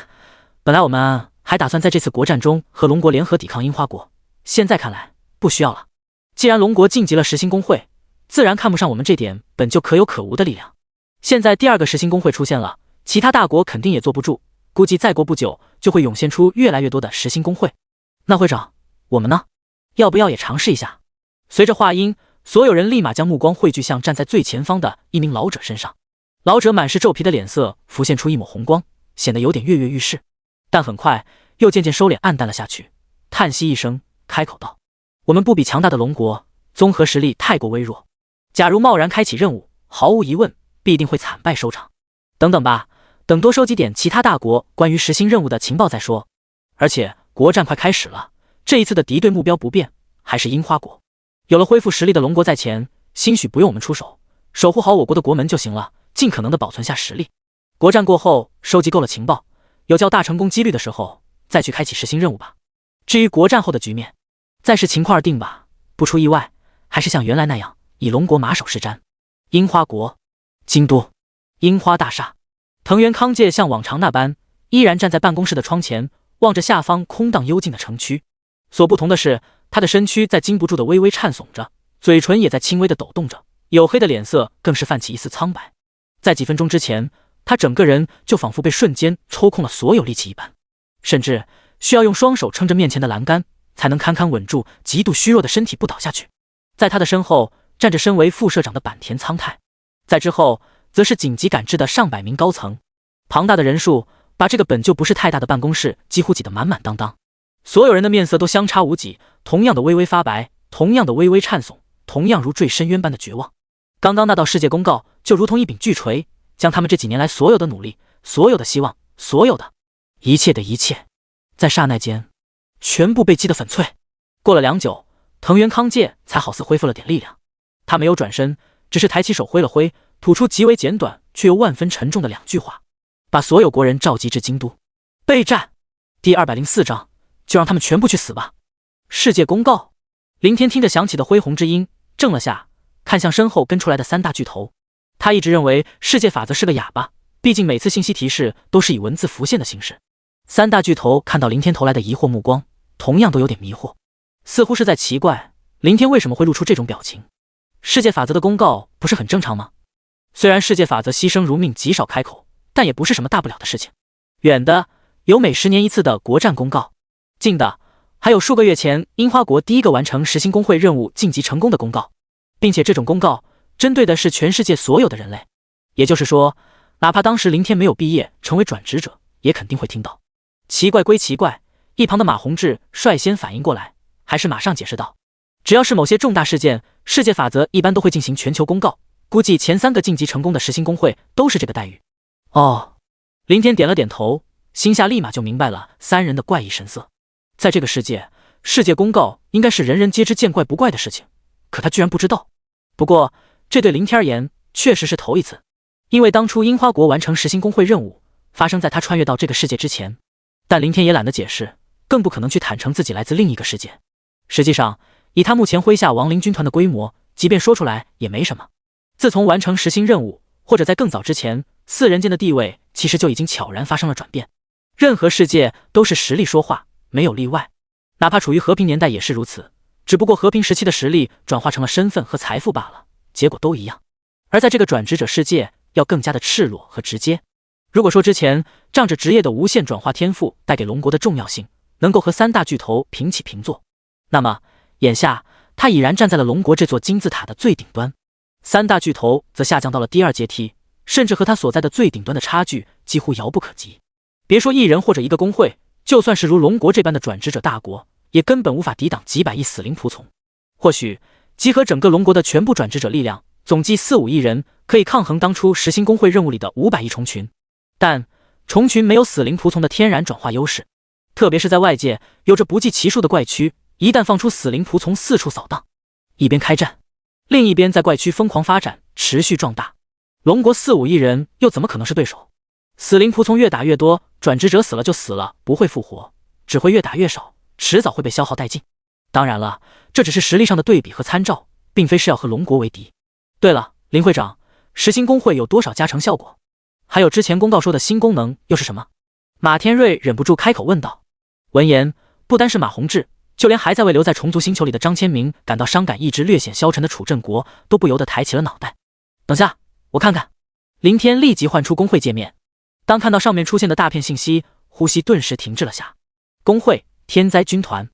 本来我们还打算在这次国战中和龙国联合抵抗樱花国，现在看来不需要了。既然龙国晋级了实行工会，自然看不上我们这点本就可有可无的力量。现在第2个实行工会出现了，其他大国肯定也坐不住，估计再过不久就会涌现出越来越多的实行工会。那会长，我们呢？要不要也尝试一下？随着话音，所有人立马将目光汇聚向站在最前方的一名老者身上。老者满是皱皮的脸色浮现出一抹红光，显得有点跃跃欲试，但很快又渐渐收敛暗淡了下去，叹息一声，开口道：我们不比强大的龙国，综合实力太过微弱，假如贸然开启任务，毫无疑问必定会惨败收场。等等吧，等多收集点其他大国关于实行任务的情报再说。而且国战快开始了，这一次的敌对目标不变，还是樱花国。有了恢复实力的龙国在前，兴许不用我们出手，守护好我国的国门就行了，尽可能的保存下实力。国战过后，收集够了情报，有较大成功几率的时候，再去开启实行任务吧。至于国战后的局面，再视情况而定吧。不出意外，还是像原来那样，以龙国马首是瞻。樱花国，京都樱花大厦，藤原康介像往常那般，依然站在办公室的窗前，望着下方空荡幽静的城区。所不同的是，他的身躯在禁不住的微微颤耸着，嘴唇也在轻微的抖动着，黝黑的脸色更是泛起一丝苍白。在几分钟之前，他整个人就仿佛被瞬间抽空了所有力气一般，甚至需要用双手撑着面前的栏杆，才能堪堪稳住极度虚弱的身体不倒下去。在他的身后站着身为副社长的坂田苍太，在之后则是紧急赶制的上百名高层，庞大的人数把这个本就不是太大的办公室几乎挤得满满当当。所有人的面色都相差无几，同样的微微发白，同样的微微颤悚，同样如坠深渊般的绝望。刚刚那道世界公告就如同一柄巨锤，将他们这几年来所有的努力，所有的希望，所有的一切的一切，在刹那间全部被击得粉碎。过了良久，藤原康介才好似恢复了点力量，他没有转身，只是抬起手挥了挥，吐出极为简短却又万分沉重的2句话，把所有国人召集至京都备战。第204章，就让他们全部去死吧。世界公告。林天听着响起的恢宏之音，怔了下，看向身后跟出来的3大巨头。他一直认为世界法则是个哑巴，毕竟每次信息提示都是以文字浮现的形式。3大巨头看到林天投来的疑惑目光，同样都有点迷惑，似乎是在奇怪林天为什么会露出这种表情。世界法则的公告不是很正常吗？虽然世界法则牺牲如命极少开口，但也不是什么大不了的事情。远的有每10年一次的国战公告，近的还有数个月前樱花国第1个完成实行工会任务晋级成功的公告。并且这种公告针对的是全世界所有的人类，也就是说，哪怕当时林天没有毕业成为转职者，也肯定会听到。奇怪归奇怪，一旁的马宏志率先反应过来，还是马上解释道：只要是某些重大事件，世界法则一般都会进行全球公告，估计前3个晋级成功的实心工会都是这个待遇。哦，林天点了点头，心下立马就明白了3人的怪异神色。在这个世界，世界公告应该是人人皆知见怪不怪的事情，可他居然不知道。不过这对林天而言确实是头一次，因为当初樱花国完成实心工会任务发生在他穿越到这个世界之前，但林天也懒得解释，更不可能去坦诚自己来自另一个世界。实际上以他目前麾下亡灵军团的规模，即便说出来也没什么。自从完成实心任务，或者在更早之前，4人间的地位其实就已经悄然发生了转变。任何世界都是实力说话，没有例外，哪怕处于和平年代也是如此，只不过和平时期的实力转化成了身份和财富罢了，结果都一样。而在这个转职者世界，要更加的赤裸和直接。如果说之前仗着职业的无限转化天赋带给龙国的重要性能够和3大巨头平起平坐，那么眼下他已然站在了龙国这座金字塔的最顶端，3大巨头则下降到了第2阶梯，甚至和他所在的最顶端的差距几乎遥不可及。别说1人或者1个工会，就算是如龙国这般的转职者大国，也根本无法抵挡几百亿死灵仆从。或许集合整个龙国的全部转职者力量，总计4-5亿人，可以抗衡当初实心工会任务里的500亿虫群，但虫群没有死灵仆从的天然转化优势，特别是在外界有着不计其数的怪区，一旦放出死灵仆从四处扫荡，一边开战，另一边在怪区疯狂发展，持续壮大，龙国4-5亿人又怎么可能是对手？死灵仆从越打越多，转职者死了就死了，不会复活，只会越打越少，迟早会被消耗殆尽。当然了，这只是实力上的对比和参照，并非是要和龙国为敌。对了，林会长，实心工会有多少加成效果？还有之前公告说的新功能又是什么？马天瑞忍不住开口问道。闻言，不单是马宏志，就连还在为留在虫族星球里的张千明感到伤感意志略显消沉的楚振国都不由得抬起了脑袋。等下，我看看。林天立即唤出工会界面，当看到上面出现的大片信息，呼吸顿时停滞了下。工会天灾军团，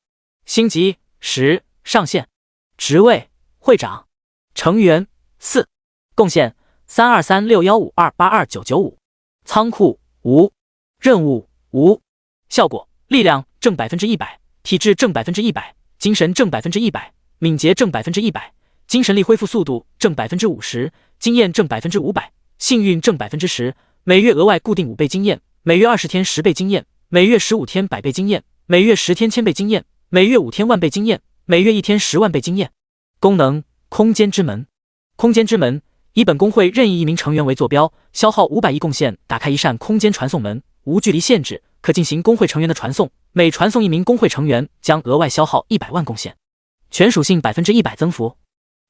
星级10，上限，职位会长，成员4，贡献323615282995，仓库无，任务无，效果力量正100%，体质正100%，精神正100%，敏捷正100%，精神力恢复速度正50%，经验正500%，幸运正10%，每月额外固定5倍经验，每月20天10倍经验，每月15天100倍经验，每月10天1000倍经验，每月5天10000倍经验，每月1天10万倍经验。功能空间之门，空间之门以本工会任意一名成员为坐标，消耗500亿贡献打开一扇空间传送门，无距离限制，可进行工会成员的传送，每传送一名工会成员将额外消耗100万贡献。全属性100%增幅，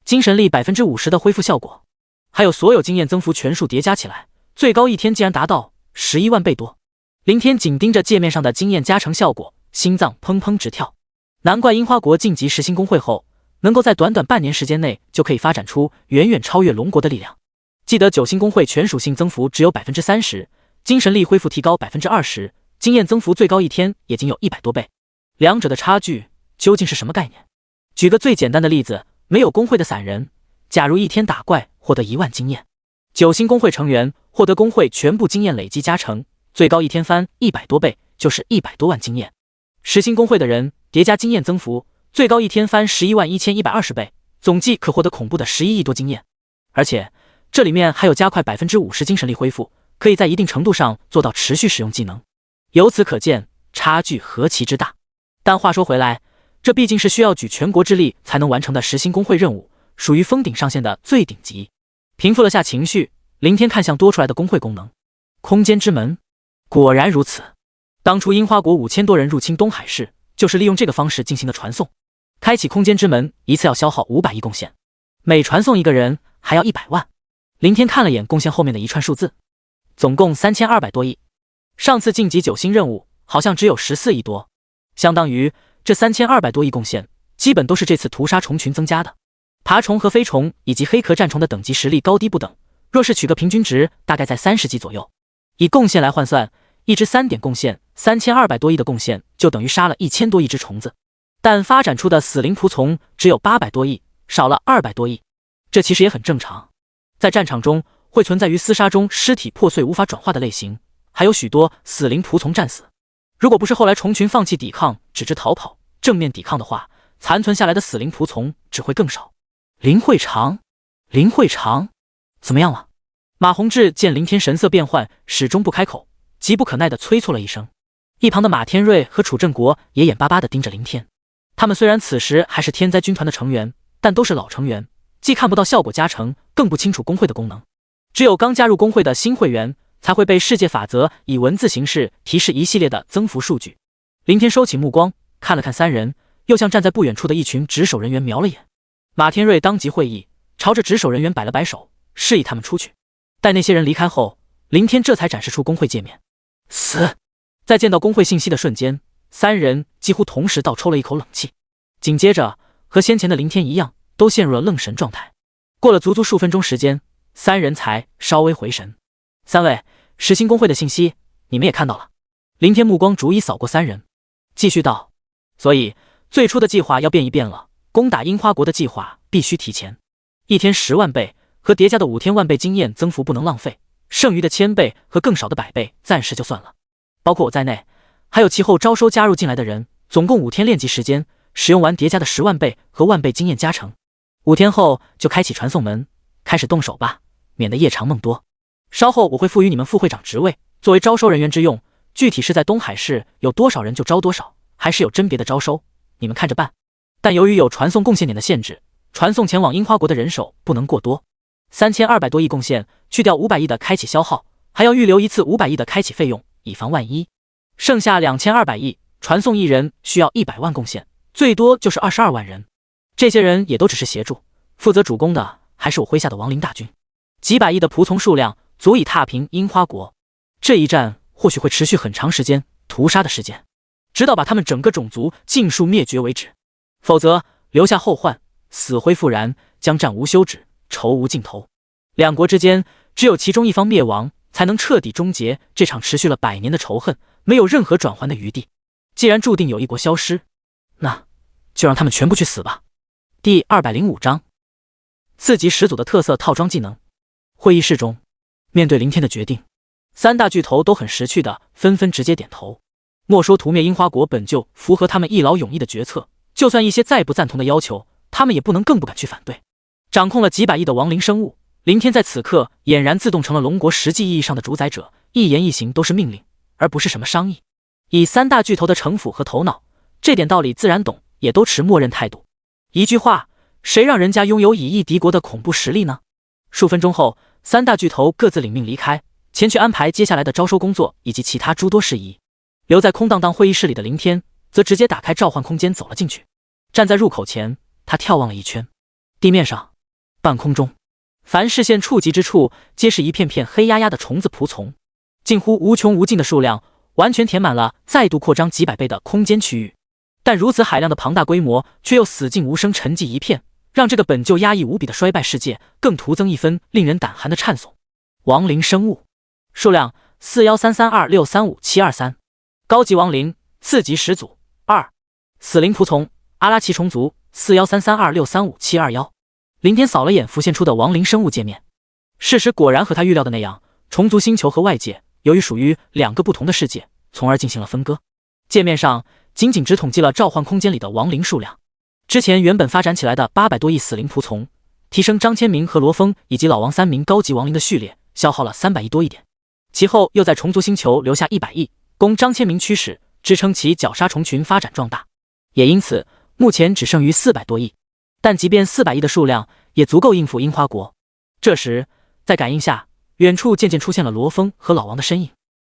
精神力50%的恢复效果，还有所有经验增幅全数叠加起来，最高一天竟然达到11万倍多。林天紧盯着界面上的经验加成效果，心脏砰砰直跳。难怪樱花国晋级实心工会后，能够在短短半年时间内就可以发展出远远超越龙国的力量。记得9星工会全属性增幅只有30%，精神力恢复提高20%，经验增幅最高一天也仅有100多倍，两者的差距究竟是什么概念？举个最简单的例子，没有工会的散人，假如一天打怪获得1万经验，9星工会成员获得工会全部经验累积加成，最高一天翻100多倍，就是100多万经验。实心工会的人叠加经验增幅，最高一天翻111120倍，总计可获得恐怖的11亿多经验。而且这里面还有加快50%精神力恢复，可以在一定程度上做到持续使用技能。由此可见，差距何其之大。但话说回来，这毕竟是需要举全国之力才能完成的实心工会任务，属于封顶上限的最顶级。平复了下情绪，林天看向多出来的工会功能，空间之门。果然如此，当初樱花国5000多人入侵东海市，就是利用这个方式进行的传送。开启空间之门一次要消耗500亿贡献，每传送一个人还要100万。林天看了眼贡献后面的一串数字，总共3200多亿。上次晋级9星任务好像只有14亿多，相当于这3200多亿贡献基本都是这次屠杀虫群增加的。爬虫和飞虫以及黑壳战虫的等级实力高低不等，若是取个平均值，大概在30级左右。以贡献来换算，一只3点贡献3200多亿的贡献就等于杀了1000多亿只虫子，但发展出的死灵仆从只有800多亿，少了200多亿。这其实也很正常，在战场中会存在于厮杀中尸体破碎无法转化的类型，还有许多死灵仆从战死。如果不是后来虫群放弃抵抗，只知逃跑，正面抵抗的话，残存下来的死灵仆从只会更少。林会长，林会长，怎么样了？马宏志见林天神色变幻，始终不开口，急不可耐地催促了一声。一旁的马天瑞和楚振国也眼巴巴地盯着林天。他们虽然此时还是天灾军团的成员，但都是老成员，既看不到效果加成，更不清楚工会的功能。只有刚加入工会的新会员才会被世界法则以文字形式提示一系列的增幅数据。林天收起目光，看了看三人，又向站在不远处的一群值守人员瞄了眼。马天瑞当即会意，朝着值守人员摆了摆手，示意他们出去。待那些人离开后，林天这才展示出工会界面。死！在见到工会信息的瞬间，三人几乎同时倒抽了一口冷气，紧接着和先前的林天一样，都陷入了愣神状态。过了足足数分钟时间，三人才稍微回神。三位，实心工会的信息你们也看到了。林天目光逐一扫过三人，继续道：所以最初的计划要变一变了，攻打樱花国的计划必须提前。一天10万倍和叠加的5天万倍经验增幅不能浪费，剩余的1000倍和更少的100倍暂时就算了。包括我在内，还有其后招收加入进来的人，总共5天练级时间，使用完叠加的10万倍和万倍经验加成。5天后就开启传送门，开始动手吧，免得夜长梦多。稍后我会赋予你们副会长职位，作为招收人员之用，具体是在东海市有多少人就招多少，还是有甄别的招收，你们看着办。但由于有传送贡献点的限制，传送前往樱花国的人手不能过多。3200多亿贡献，去掉500亿的开启消耗，还要预留一次500亿的开启费用，以防万一。剩下2200亿，传送一人需要100万贡献，最多就是22万人。这些人也都只是协助，负责主攻的还是我麾下的亡灵大军。几百亿的仆从数量足以踏平樱花国。这一战或许会持续很长时间，屠杀的时间，直到把他们整个种族尽数灭绝为止。否则留下后患，死灰复燃，将战无休止，仇无尽头。两国之间只有其中一方灭亡，才能彻底终结这场持续了100年的仇恨，没有任何转圜的余地。既然注定有一国消失，那就让他们全部去死吧。第205章，刺激始祖的特色套装技能。会议室中，面对林天的决定，三大巨头都很识趣的纷纷直接点头。莫说屠灭樱花国本就符合他们一劳永逸的决策，就算一些再不赞同的要求，他们也不能更不敢去反对。掌控了几百亿的亡灵生物，林天在此刻俨然自动成了龙国实际意义上的主宰者，一言一行都是命令，而不是什么商议。以三大巨头的城府和头脑，这点道理自然懂，也都持默认态度。一句话，谁让人家拥有以亿敌国的恐怖实力呢？数分钟后，三大巨头各自领命离开，前去安排接下来的招收工作以及其他诸多事宜。留在空荡荡会议室里的林天，则直接打开召唤空间走了进去。站在入口前，他眺望了一圈，地面上、半空中，凡视线触及之处，皆是一片片黑压压的虫子仆从，近乎无穷无尽的数量，完全填满了再度扩张几百倍的空间区域。但如此海量的庞大规模，却又死静无声，沉寂一片，让这个本就压抑无比的衰败世界，更徒增一分令人胆寒的颤悚。亡灵生物数量4133263573，高级亡灵次级始祖2，死灵仆从阿拉奇虫族4133263571。林天扫了眼浮现出的亡灵生物界面，事实果然和他预料的那样，虫族星球和外界由于属于2个不同的世界，从而进行了分割。界面上仅仅只统计了召唤空间里的亡灵数量。之前原本发展起来的800多亿死灵仆从，提升张千明和罗峰以及老王3名高级亡灵的序列，消耗了300亿多一点。其后又在虫族星球留下100亿，供张千明驱使，支撑其绞杀虫群发展壮大。也因此，目前只剩余400多亿。但即便400亿的数量，也足够应付樱花国。这时，在感应下，远处渐渐出现了罗峰和老王的身影。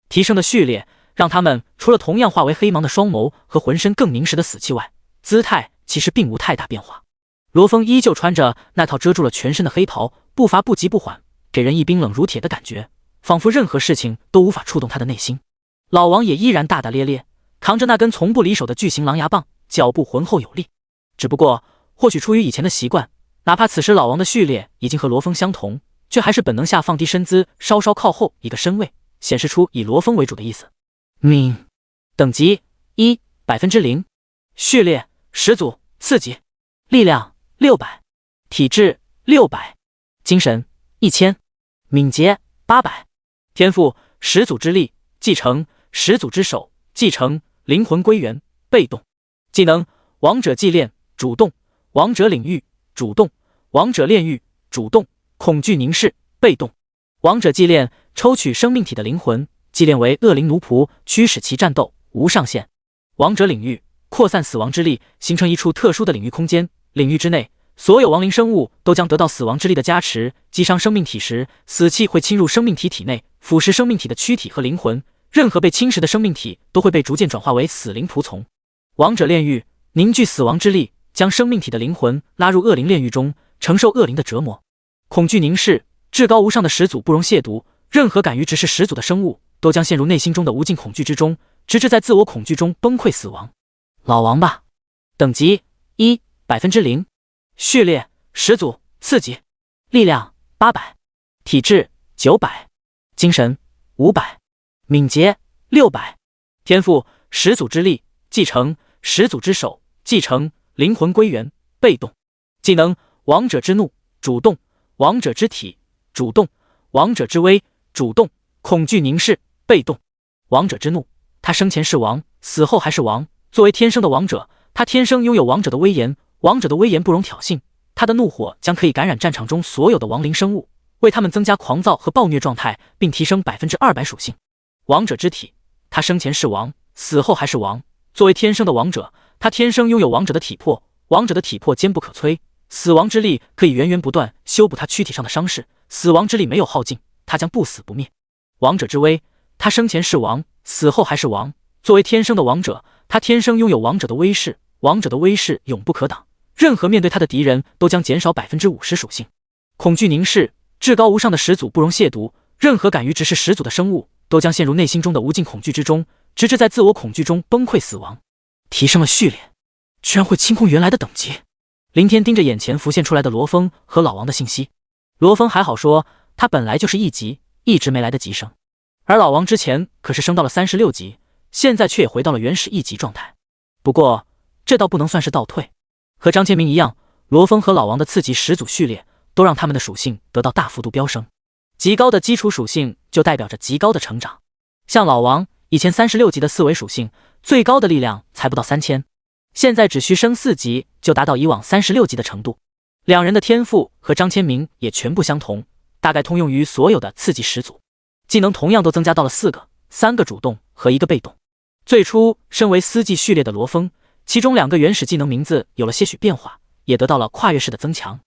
提升的序列让他们除了同样化为黑芒的双眸和浑身更凝实的死气外，姿态其实并无太大变化。罗峰依旧穿着那套遮住了全身的黑袍，步伐不急不缓，给人一冰冷如铁的感觉，仿佛任何事情都无法触动他的内心。老王也依然大大咧咧，扛着那根从不离手的巨型狼牙棒，脚步浑厚有力。只不过或许出于以前的习惯，哪怕此时老王的序列已经和罗峰相同，却还是本能下放低身姿，稍稍靠后一个身位，显示出以罗峰为主的意思。等级1 0%， 序列始祖次级，力量600，体质600，精神1000，敏捷800，天赋始祖之力继承，始祖之手继承，灵魂归元被动。技能王者祭炼主动，王者领域主动，王者炼狱主动，恐惧凝视被动。王者祭炼抽取生命体的灵魂，祭炼为恶灵奴仆，驱使其战斗无上限。王者领域扩散死亡之力，形成一处特殊的领域空间，领域之内所有亡灵生物都将得到死亡之力的加持，击伤生命体时，死气会侵入生命体体内，腐蚀生命体的躯体和灵魂，任何被侵蚀的生命体都会被逐渐转化为死灵仆从。王者炼狱凝聚死亡之力，将生命体的灵魂拉入恶灵炼狱中，承受恶灵的折磨。恐惧凝视至高无上的始祖不容亵渎，任何敢于直视始祖的生物都将陷入内心中的无尽恐惧之中，直至在自我恐惧中崩溃死亡。老王吧，等级1 0%，序列始祖次级，力量800，体质900，精神500，敏捷600，天赋始祖之力继承，始祖之手继承，灵魂归元被动。技能王者之怒主动，王者之体主动，王者之威主动，恐惧凝视被动。王者之怒，他生前是王，死后还是王。作为天生的王者，他天生拥有王者的威严，王者的威严不容挑衅，他的怒火将可以感染战场中所有的亡灵生物，为他们增加狂躁和暴虐状态，并提升200%属性。王者之体，他生前是王，死后还是王。作为天生的王者，他天生拥有王者的体魄，王者的体魄坚不可摧，死亡之力可以源源不断修补他躯体上的伤势，死亡之力没有耗尽，他将不死不灭。王者之威，他生前是王，死后还是王。作为天生的王者，他天生拥有王者的威势，王者的威势永不可挡，任何面对他的敌人都将减少50%属性。恐惧凝视至高无上的始祖不容亵渎，任何敢于直视始祖的生物都将陷入内心中的无尽恐惧之中，直至在自我恐惧中崩溃死亡。提升了序列，居然会清空原来的等级。林天盯着眼前浮现出来的罗峰和老王的信息。罗峰还好说，他本来就是1级，一直没来得及升，而老王之前可是升到了36级，现在却也回到了原始1级状态。不过这倒不能算是倒退，和张千明一样，罗峰和老王的次级始祖序列都让他们的属性得到大幅度飙升。极高的基础属性就代表着极高的成长。像老王以前36级的4维属性，最高的力量才不到3000，现在只需升4级就达到以往36级的程度。两人的天赋和张千明也全部相同，大概通用于所有的次级始祖。技能同样都增加到了4个，3个主动和1个被动。最初身为司技序列的罗峰，其中2个原始技能名字有了些许变化，也得到了跨越式的增强。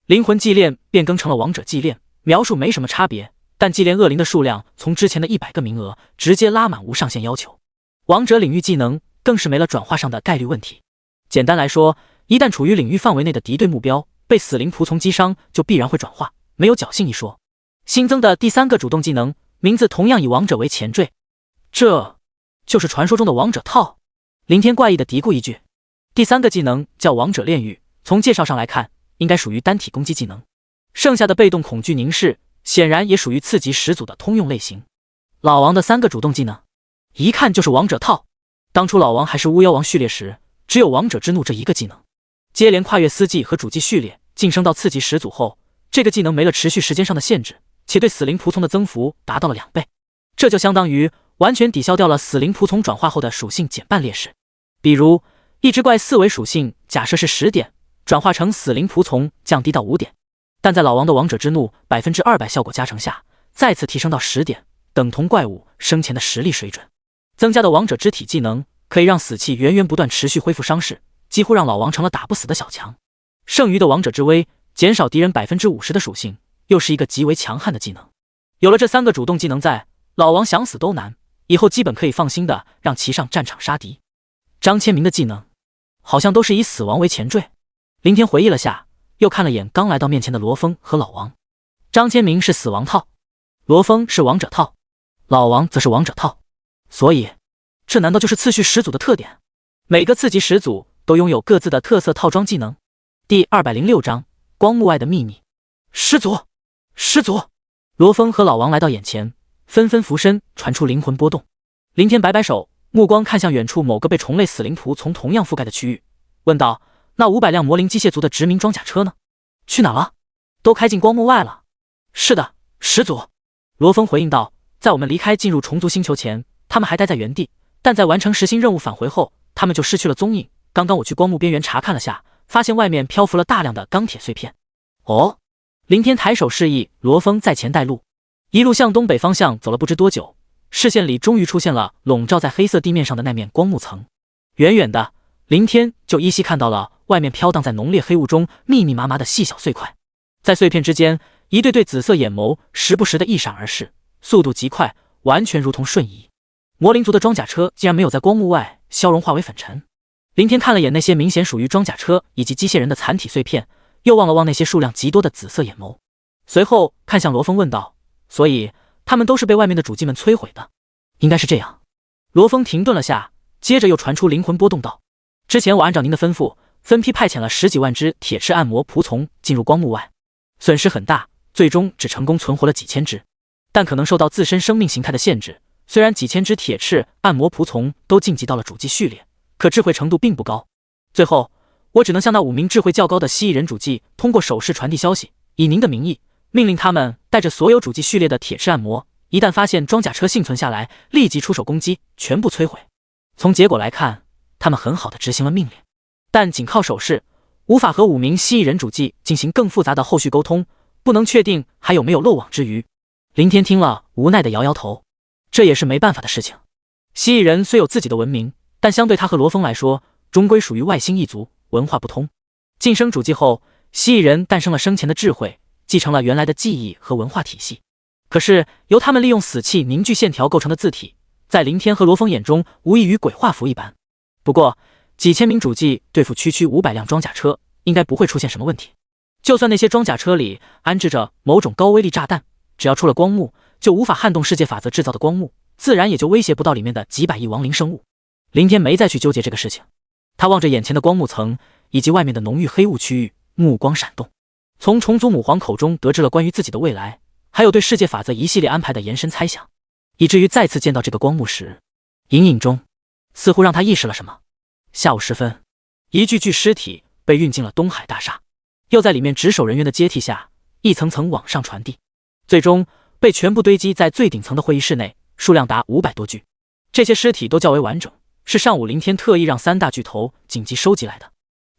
灵魂祭炼变更成了王者祭炼，描述没什么差别，但祭炼恶灵的数量从之前的100个名额直接拉满无上限要求。王者领域技能更是没了转化上的概率问题。简单来说，一旦处于领域范围内的敌对目标被死灵仆从击伤，就必然会转化，没有侥幸一说。新增的第3个主动技能名字同样以王者为前缀，这就是传说中的王者套。林天怪异的嘀咕一句。第3个技能叫王者炼狱，从介绍上来看应该属于单体攻击技能。剩下的被动恐惧凝视显然也属于次级始祖的通用类型。老王的3个主动技能一看就是王者套。当初老王还是巫妖王序列时，只有王者之怒这1个技能。接连跨越司技和主技序列晋升到次级始祖后，这个技能没了持续时间上的限制，且对死灵仆从的增幅达到了2倍，这就相当于完全抵消掉了死灵仆从转化后的属性减半劣势。比如一只怪4维属性假设是10点，转化成死灵仆从降低到5点，但在老王的王者之怒200%效果加成下，再次提升到10点，等同怪物生前的实力水准。增加的王者之体技能可以让死气源源不断持续恢复伤势，几乎让老王成了打不死的小强。剩余的王者之威减少敌人50%的属性，又是一个极为强悍的技能。有了这3个主动技能在，老王想死都难，以后基本可以放心的让其上战场杀敌。张千明的技能好像都是以死亡为前缀。林天回忆了下，又看了眼刚来到面前的罗峰和老王。张千明是死亡套，罗峰是王者套，老王则是王者套。所以这难道就是次序始祖的特点？每个次级始祖都拥有各自的特色套装技能。第206章光幕外的秘密。始祖，始祖！罗峰和老王来到眼前，纷纷俯身传出灵魂波动。林天摆摆手，目光看向远处某个被虫类死灵仆从同样覆盖的区域，问道：那500辆魔灵机械族的殖民装甲车呢？去哪了？都开进光幕外了。是的，始祖。罗峰回应道，在我们离开进入虫族星球前，他们还待在原地，但在完成实心任务返回后，他们就失去了踪影。刚刚我去光幕边缘查看了下，发现外面漂浮了大量的钢铁碎片。哦，林天抬手示意罗峰在前带路，一路向东北方向走了不知多久，视线里终于出现了笼罩在黑色地面上的那面光幕层。远远的，林天就依稀看到了外面飘荡在浓烈黑雾中密密麻麻的细小碎块，在碎片之间，一对对紫色眼眸时不时的一闪而逝，速度极快，完全如同瞬移。魔灵族的装甲车竟然没有在光幕外消融化为粉尘。林天看了眼那些明显属于装甲车以及机械人的残体碎片，又望了望那些数量极多的紫色眼眸，随后看向罗峰问道，所以他们都是被外面的主机们摧毁的？应该是这样。罗峰停顿了下，接着又传出灵魂波动道，之前我按照您的吩咐，分批派遣了10几万只铁翅暗魔仆从进入光幕外，损失很大，最终只成功存活了几千只，但可能受到自身生命形态的限制，虽然几千只铁翅暗魔仆从都晋级到了主机序列，可智慧程度并不高。最后我只能向那5名智慧较高的蜥蜴人主机通过手势传递消息，以您的名义命令他们带着所有主机序列的铁翅暗魔，一旦发现装甲车幸存下来，立即出手攻击，全部摧毁。从结果来看，他们很好的执行了命令，但仅靠手势无法和5名蜥蜴人主机进行更复杂的后续沟通，不能确定还有没有漏网之鱼。林天听了无奈的摇摇头，这也是没办法的事情。蜥蜴人虽有自己的文明，但相对他和罗峰来说，终归属于外星异族，文化不通。晋升主机后，蜥蜴人诞生了生前的智慧，继承了原来的记忆和文化体系。可是由他们利用死气凝聚线条构成的字体，在林天和罗峰眼中无异于鬼画符一般。不过几千名主机对付区区500辆装甲车，应该不会出现什么问题。就算那些装甲车里安置着某种高威力炸弹，只要出了光幕，就无法撼动世界法则制造的光幕，自然也就威胁不到里面的几百亿亡灵生物。林天没再去纠结这个事情，他望着眼前的光幕层以及外面的浓郁黑雾区域，目光闪动，从虫族母皇口中得知了关于自己的未来，还有对世界法则一系列安排的延伸猜想，以至于再次见到这个光幕时，隐隐中似乎让他意识了什么。下午时分，一具具尸体被运进了东海大厦，又在里面值守人员的接替下，一层层往上传递，最终被全部堆积在最顶层的会议室内，数量达500多具。这些尸体都较为完整，是上午林天特意让3大巨头紧急收集来的。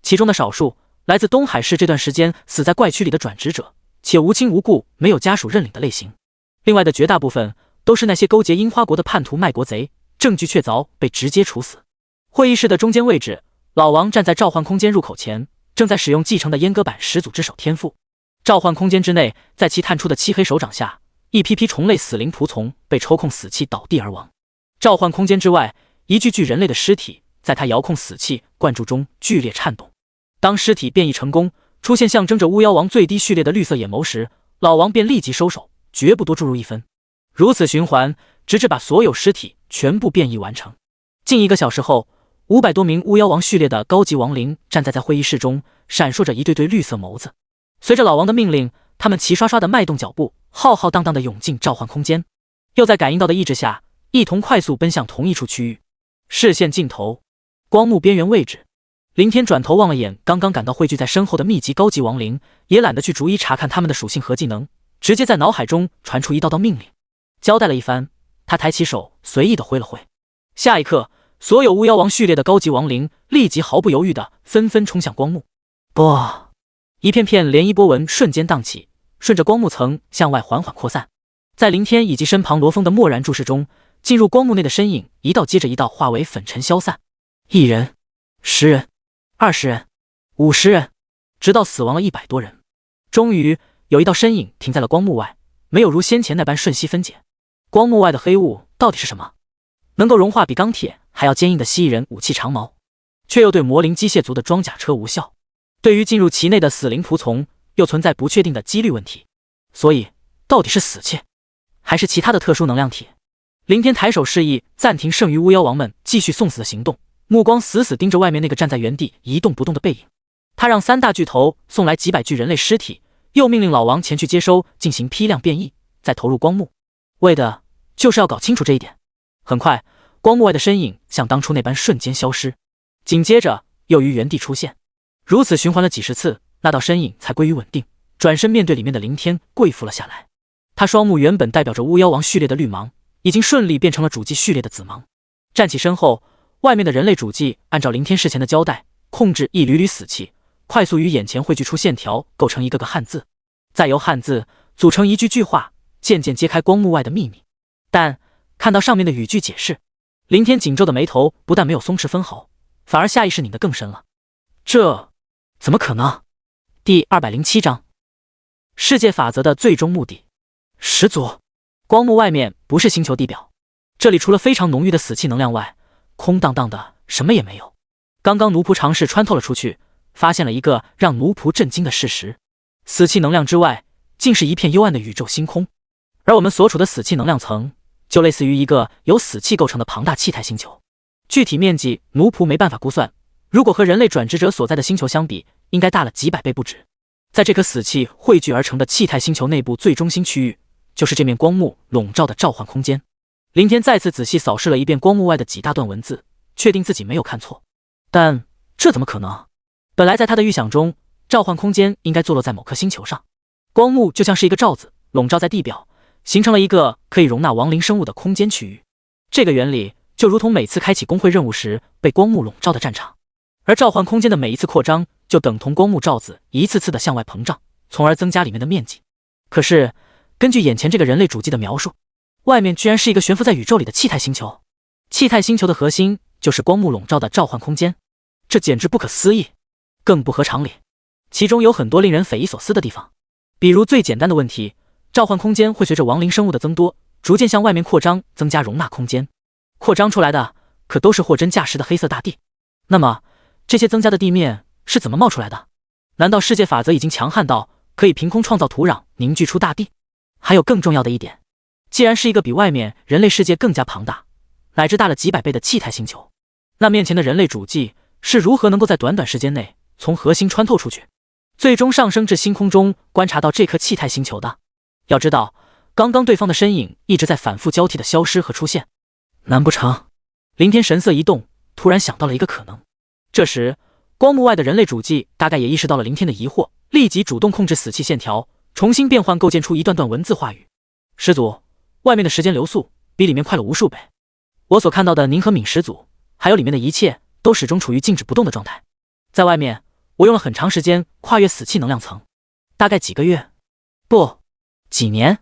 其中的少数来自东海市这段时间死在怪区里的转职者，且无亲无故没有家属认领的类型。另外的绝大部分都是那些勾结樱花国的叛徒卖国贼，证据确凿，被直接处死。会议室的中间位置，老王站在召唤空间入口前，正在使用继承的阉割版始祖之手天赋。召唤空间之内，在其探出的漆黑手掌下，一批批虫类死灵仆从被抽空死气倒地而亡。召唤空间之外，一具具人类的尸体在他遥控死气灌注中剧烈颤动。当尸体变异成功，出现象征着巫妖王最低序列的绿色眼眸时，老王便立即收手，绝不多注入一分。如此循环，直至把所有尸体全部变异完成。近1个小时后，500多名巫妖王序列的高级亡灵站在会议室中，闪烁着一对对绿色眸子。随着老王的命令，他们齐刷刷地迈动脚步，浩浩荡荡地涌进召唤空间，又在感应到的意志下，一同快速奔向同一处区域。视线尽头，光幕边缘位置，林天转头望了眼刚刚赶到汇聚在身后的密集高级亡灵，也懒得去逐一查看他们的属性和技能，直接在脑海中传出一道道命令。交代了一番，他抬起手随意地挥了挥。下一刻，所有巫妖王序列的高级亡灵立即毫不犹豫地纷纷冲向光幕。不，一片片涟漪波纹瞬间荡起，顺着光幕层向外缓缓扩散。在林天以及身旁罗峰的漠然注视中，进入光幕内的身影一道接着一道化为粉尘消散。1人、10人、20人、50人，直到死亡了100多人。终于有一道身影停在了光幕外，没有如先前那般瞬息分解。光幕外的黑雾到底是什么？能够融化比钢铁还要坚硬的蜥蜴人武器长矛，却又对魔灵机械族的装甲车无效。对于进入其内的死灵仆从，又存在不确定的几率问题。所以，到底是死气，还是其他的特殊能量体？林天抬手示意暂停剩余巫妖王们继续送死的行动，目光死死盯着外面那个站在原地一动不动的背影。他让3大巨头送来几百具人类尸体，又命令老王前去接收，进行批量变异，再投入光幕，为的就是要搞清楚这一点。很快，光幕外的身影像当初那般瞬间消失，紧接着又于原地出现。如此循环了几10次，那道身影才归于稳定，转身面对里面的凌天跪伏了下来。他双目原本代表着巫妖王序列的绿芒，已经顺利变成了主祭序列的紫芒。站起身后，外面的人类主祭按照凌天事前的交代，控制一缕缕死气，快速于眼前汇聚出线条，构成一个个汉字，再由汉字组成一句句话，渐渐揭开光幕外的秘密。但看到上面的语句解释，凌天紧皱的眉头不但没有松弛分毫，反而下意识拧得更深了。这怎么可能？第207章，世界法则的最终目的。始祖，光幕外面不是星球地表，这里除了非常浓郁的死气能量外，空荡荡的，什么也没有。刚刚奴仆尝试穿透了出去，发现了一个让奴仆震惊的事实：死气能量之外，竟是一片幽暗的宇宙星空。而我们所处的死气能量层，就类似于一个由死气构成的庞大气态星球。具体面积奴仆没办法估算，如果和人类转职者所在的星球相比，应该大了几百倍不止。在这颗死气汇聚而成的气态星球内部最中心区域，就是这面光幕笼罩的召唤空间。凌天再次仔细扫视了一遍光幕外的几大段文字，确定自己没有看错。但这怎么可能？本来在他的预想中，召唤空间应该坐落在某颗星球上，光幕就像是一个罩子，笼罩在地表，形成了一个可以容纳亡灵生物的空间区域。这个原理就如同每次开启工会任务时被光幕笼罩的战场，而召唤空间的每一次扩张，就等同光幕罩子一次次的向外膨胀，从而增加里面的面积。可是根据眼前这个人类主机的描述，外面居然是一个悬浮在宇宙里的气态星球。气态星球的核心就是光幕笼罩的召唤空间，这简直不可思议，更不合常理。其中有很多令人匪夷所思的地方，比如最简单的问题，召唤空间会随着亡灵生物的增多，逐渐向外面扩张，增加容纳空间。扩张出来的可都是货真价实的黑色大地。那么这些增加的地面是怎么冒出来的？难道世界法则已经强悍到可以凭空创造土壤，凝聚出大地？还有更重要的一点，既然是一个比外面人类世界更加庞大，乃至大了几百倍的气态星球，那面前的人类主祭是如何能够在短短时间内从核心穿透出去，最终上升至星空中观察到这颗气态星球的？要知道，刚刚对方的身影一直在反复交替的消失和出现，难不成？凌天神色一动，突然想到了一个可能。这时，光幕外的人类主祭大概也意识到了凌天的疑惑，立即主动控制死气线条，重新变换构建出一段段文字话语。始祖，外面的时间流速比里面快了无数倍。我所看到的您和闵始祖，还有里面的一切，都始终处于静止不动的状态。在外面，我用了很长时间跨越死气能量层，大概几个月，不，几年，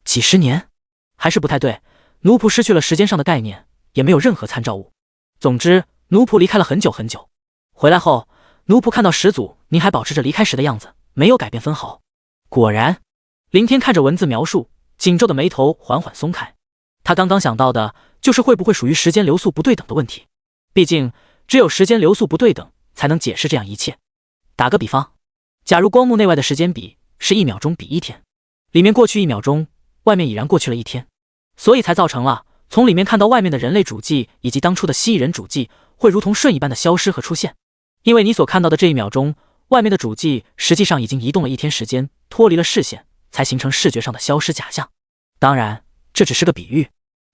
几十年，还是不太对。奴仆失去了时间上的概念，也没有任何参照物。总之，奴仆离开了很久很久。回来后，奴仆看到始祖您还保持着离开时的样子，没有改变分毫。果然，凌天看着文字描述，紧皱的眉头缓缓松开。他刚刚想到的就是会不会属于时间流速不对等的问题。毕竟，只有时间流速不对等，才能解释这样一切。打个比方，假如光幕内外的时间比是1秒钟比1天，里面过去1秒钟，外面已然过去了1天，所以才造成了从里面看到外面的人类主祭以及当初的蜥蜴人主祭会如同瞬一般的消失和出现。因为你所看到的这1秒钟，外面的主祭实际上已经移动了1天时间，脱离了视线，才形成视觉上的消失假象。当然，这只是个比喻。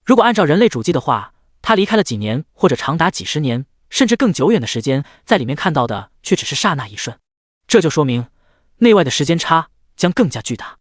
如果按照人类主祭的话，他离开了几年或者长达几十年，甚至更久远的时间，在里面看到的却只是刹那一瞬。这就说明内外的时间差将更加巨大，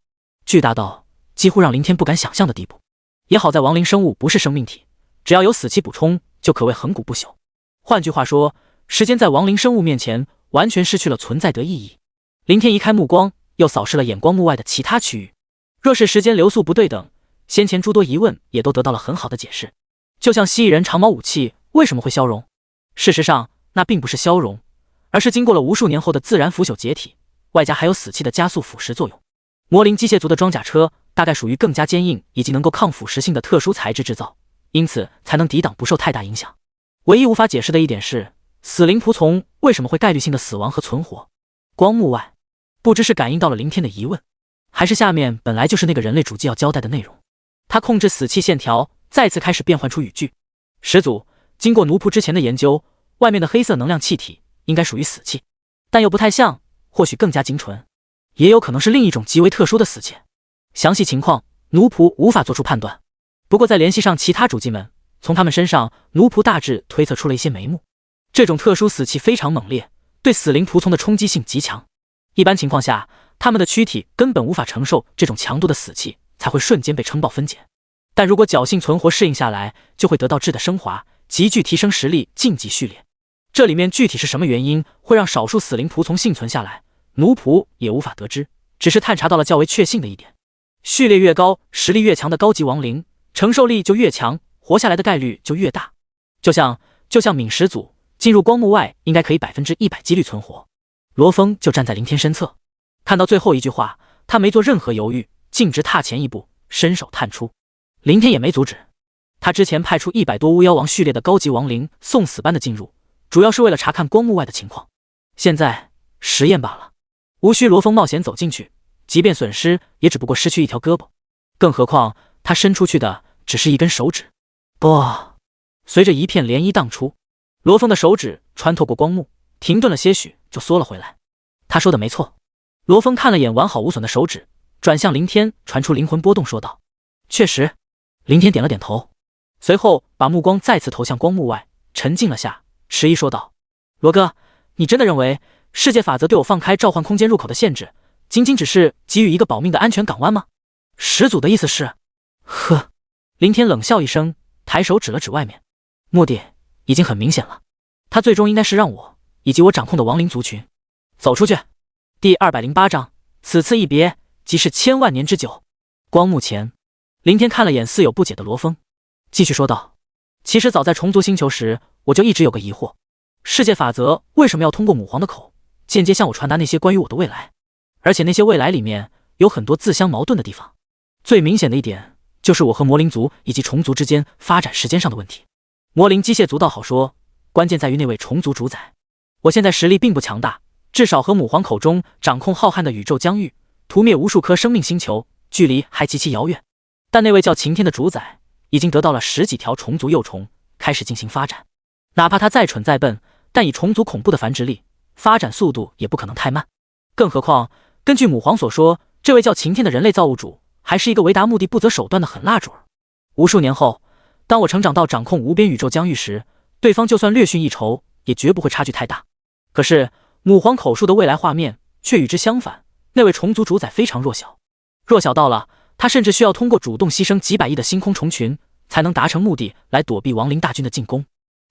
巨大到几乎让凌天不敢想象的地步。也好在亡灵生物不是生命体，只要有死气补充，就可谓恒古不朽。换句话说，时间在亡灵生物面前完全失去了存在的意义。凌天移开目光，又扫视了眼光幕外的其他区域。若是时间流速不对等，先前诸多疑问也都得到了很好的解释。就像蜥蜴人长矛武器为什么会消融？事实上，那并不是消融，而是经过了无数年后的自然腐朽解体，外加还有死气的加速腐蚀作用。魔灵机械族的装甲车大概属于更加坚硬以及能够抗腐蚀性的特殊材质制造，因此才能抵挡不受太大影响。唯一无法解释的一点是，死灵仆从为什么会概率性的死亡和存活？光幕外，不知是感应到了凌天的疑问，还是下面本来就是那个人类主机要交代的内容。他控制死气线条，再次开始变换出语句。始祖，经过奴仆之前的研究，外面的黑色能量气体应该属于死气，但又不太像，或许更加精纯，也有可能是另一种极为特殊的死气。详细情况，奴仆无法做出判断。不过在联系上其他主机们，从他们身上，奴仆大致推测出了一些眉目。这种特殊死气非常猛烈，对死灵仆从的冲击性极强。一般情况下，他们的躯体根本无法承受这种强度的死气，才会瞬间被撑爆分解。但如果侥幸存活适应下来，就会得到质的升华，急剧提升实力，晋级序列。这里面具体是什么原因会让少数死灵仆从幸存下来，奴仆也无法得知，只是探查到了较为确信的一点：序列越高，实力越强的高级亡灵，承受力就越强，活下来的概率就越大。就像泯始祖进入光幕外，应该可以100%几率存活。罗峰就站在林天身侧，看到最后一句话，他没做任何犹豫，径直踏前一步，伸手探出。林天也没阻止，他之前派出100多巫妖王序列的高级亡灵送死般的进入，主要是为了查看光幕外的情况。现在实验罢了，无需罗峰冒险走进去，即便损失也只不过失去一条胳膊，更何况他伸出去的只是一根手指。不，随着一片涟漪荡出，罗峰的手指穿透过光幕，停顿了些许，就缩了回来。他说的没错。罗峰看了眼完好无损的手指，转向林天，传出灵魂波动，说道：确实。林天点了点头，随后把目光再次投向光幕外，沉静了下，迟疑说道：罗哥，你真的认为世界法则对我放开召唤空间入口的限制，仅仅只是给予一个保命的安全港湾吗？始祖的意思是……呵。林天冷笑一声，抬手指了指外面，目的已经很明显了，他最终应该是让我以及我掌控的亡灵族群走出去。第208章，此次一别，即是千万年之久。光幕前，林天看了眼似有不解的罗峰，继续说道：其实早在虫族星球时，我就一直有个疑惑，世界法则为什么要通过母皇的口间接向我传达那些关于我的未来？而且那些未来里面有很多自相矛盾的地方。最明显的一点就是我和魔灵族以及虫族之间发展时间上的问题。魔灵机械族倒好说，关键在于那位虫族主宰。我现在实力并不强大，至少和母皇口中掌控浩瀚的宇宙疆域，屠灭无数颗生命星球，距离还极其遥远。但那位叫擎天的主宰已经得到了10几条虫族幼虫，开始进行发展。哪怕他再蠢再笨，但以虫族恐怖的繁殖力，发展速度也不可能太慢。更何况根据母皇所说，这位叫擎天的人类造物主还是一个为达目的不择手段的狠蜡烛。无数年后，当我成长到掌控无边宇宙疆域时，对方就算略逊一筹，也绝不会差距太大。可是母皇口述的未来画面却与之相反，那位虫族主宰非常弱小，弱小到了他甚至需要通过主动牺牲几百亿的星空虫群才能达成目的，来躲避亡灵大军的进攻。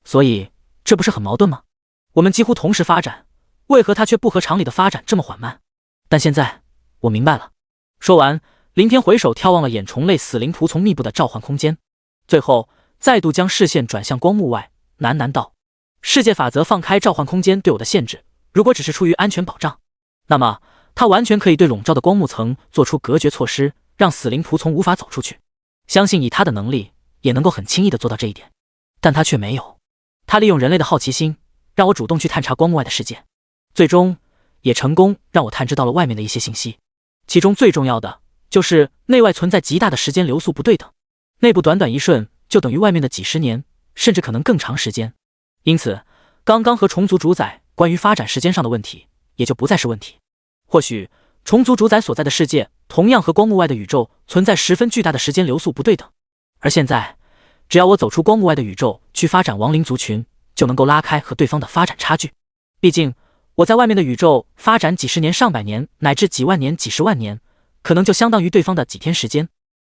所以这不是很矛盾吗？我们几乎同时发展，为何他却不合常理的发展这么缓慢？但现在我明白了。说完，林天回首眺望了眼虫类死灵仆从密布的召唤空间，最后再度将视线转向光幕外，喃喃道：世界法则放开召唤空间对我的限制，如果只是出于安全保障，那么他完全可以对笼罩的光幕层做出隔绝措施，让死灵仆从无法走出去。相信以他的能力也能够很轻易地做到这一点，但他却没有。他利用人类的好奇心，让我主动去探查光幕外的世界，最终也成功让我探知到了外面的一些信息。其中最重要的就是内外存在极大的时间流速不对等，内部短短一瞬就等于外面的几十年，甚至可能更长时间。因此刚刚和虫族主宰关于发展时间上的问题也就不再是问题。或许虫族主宰所在的世界同样和光幕外的宇宙存在十分巨大的时间流速不对等，而现在只要我走出光幕外的宇宙去发展亡灵族群，就能够拉开和对方的发展差距。毕竟我在外面的宇宙发展几十年、上百年乃至几万年、几十万年，可能就相当于对方的几天时间，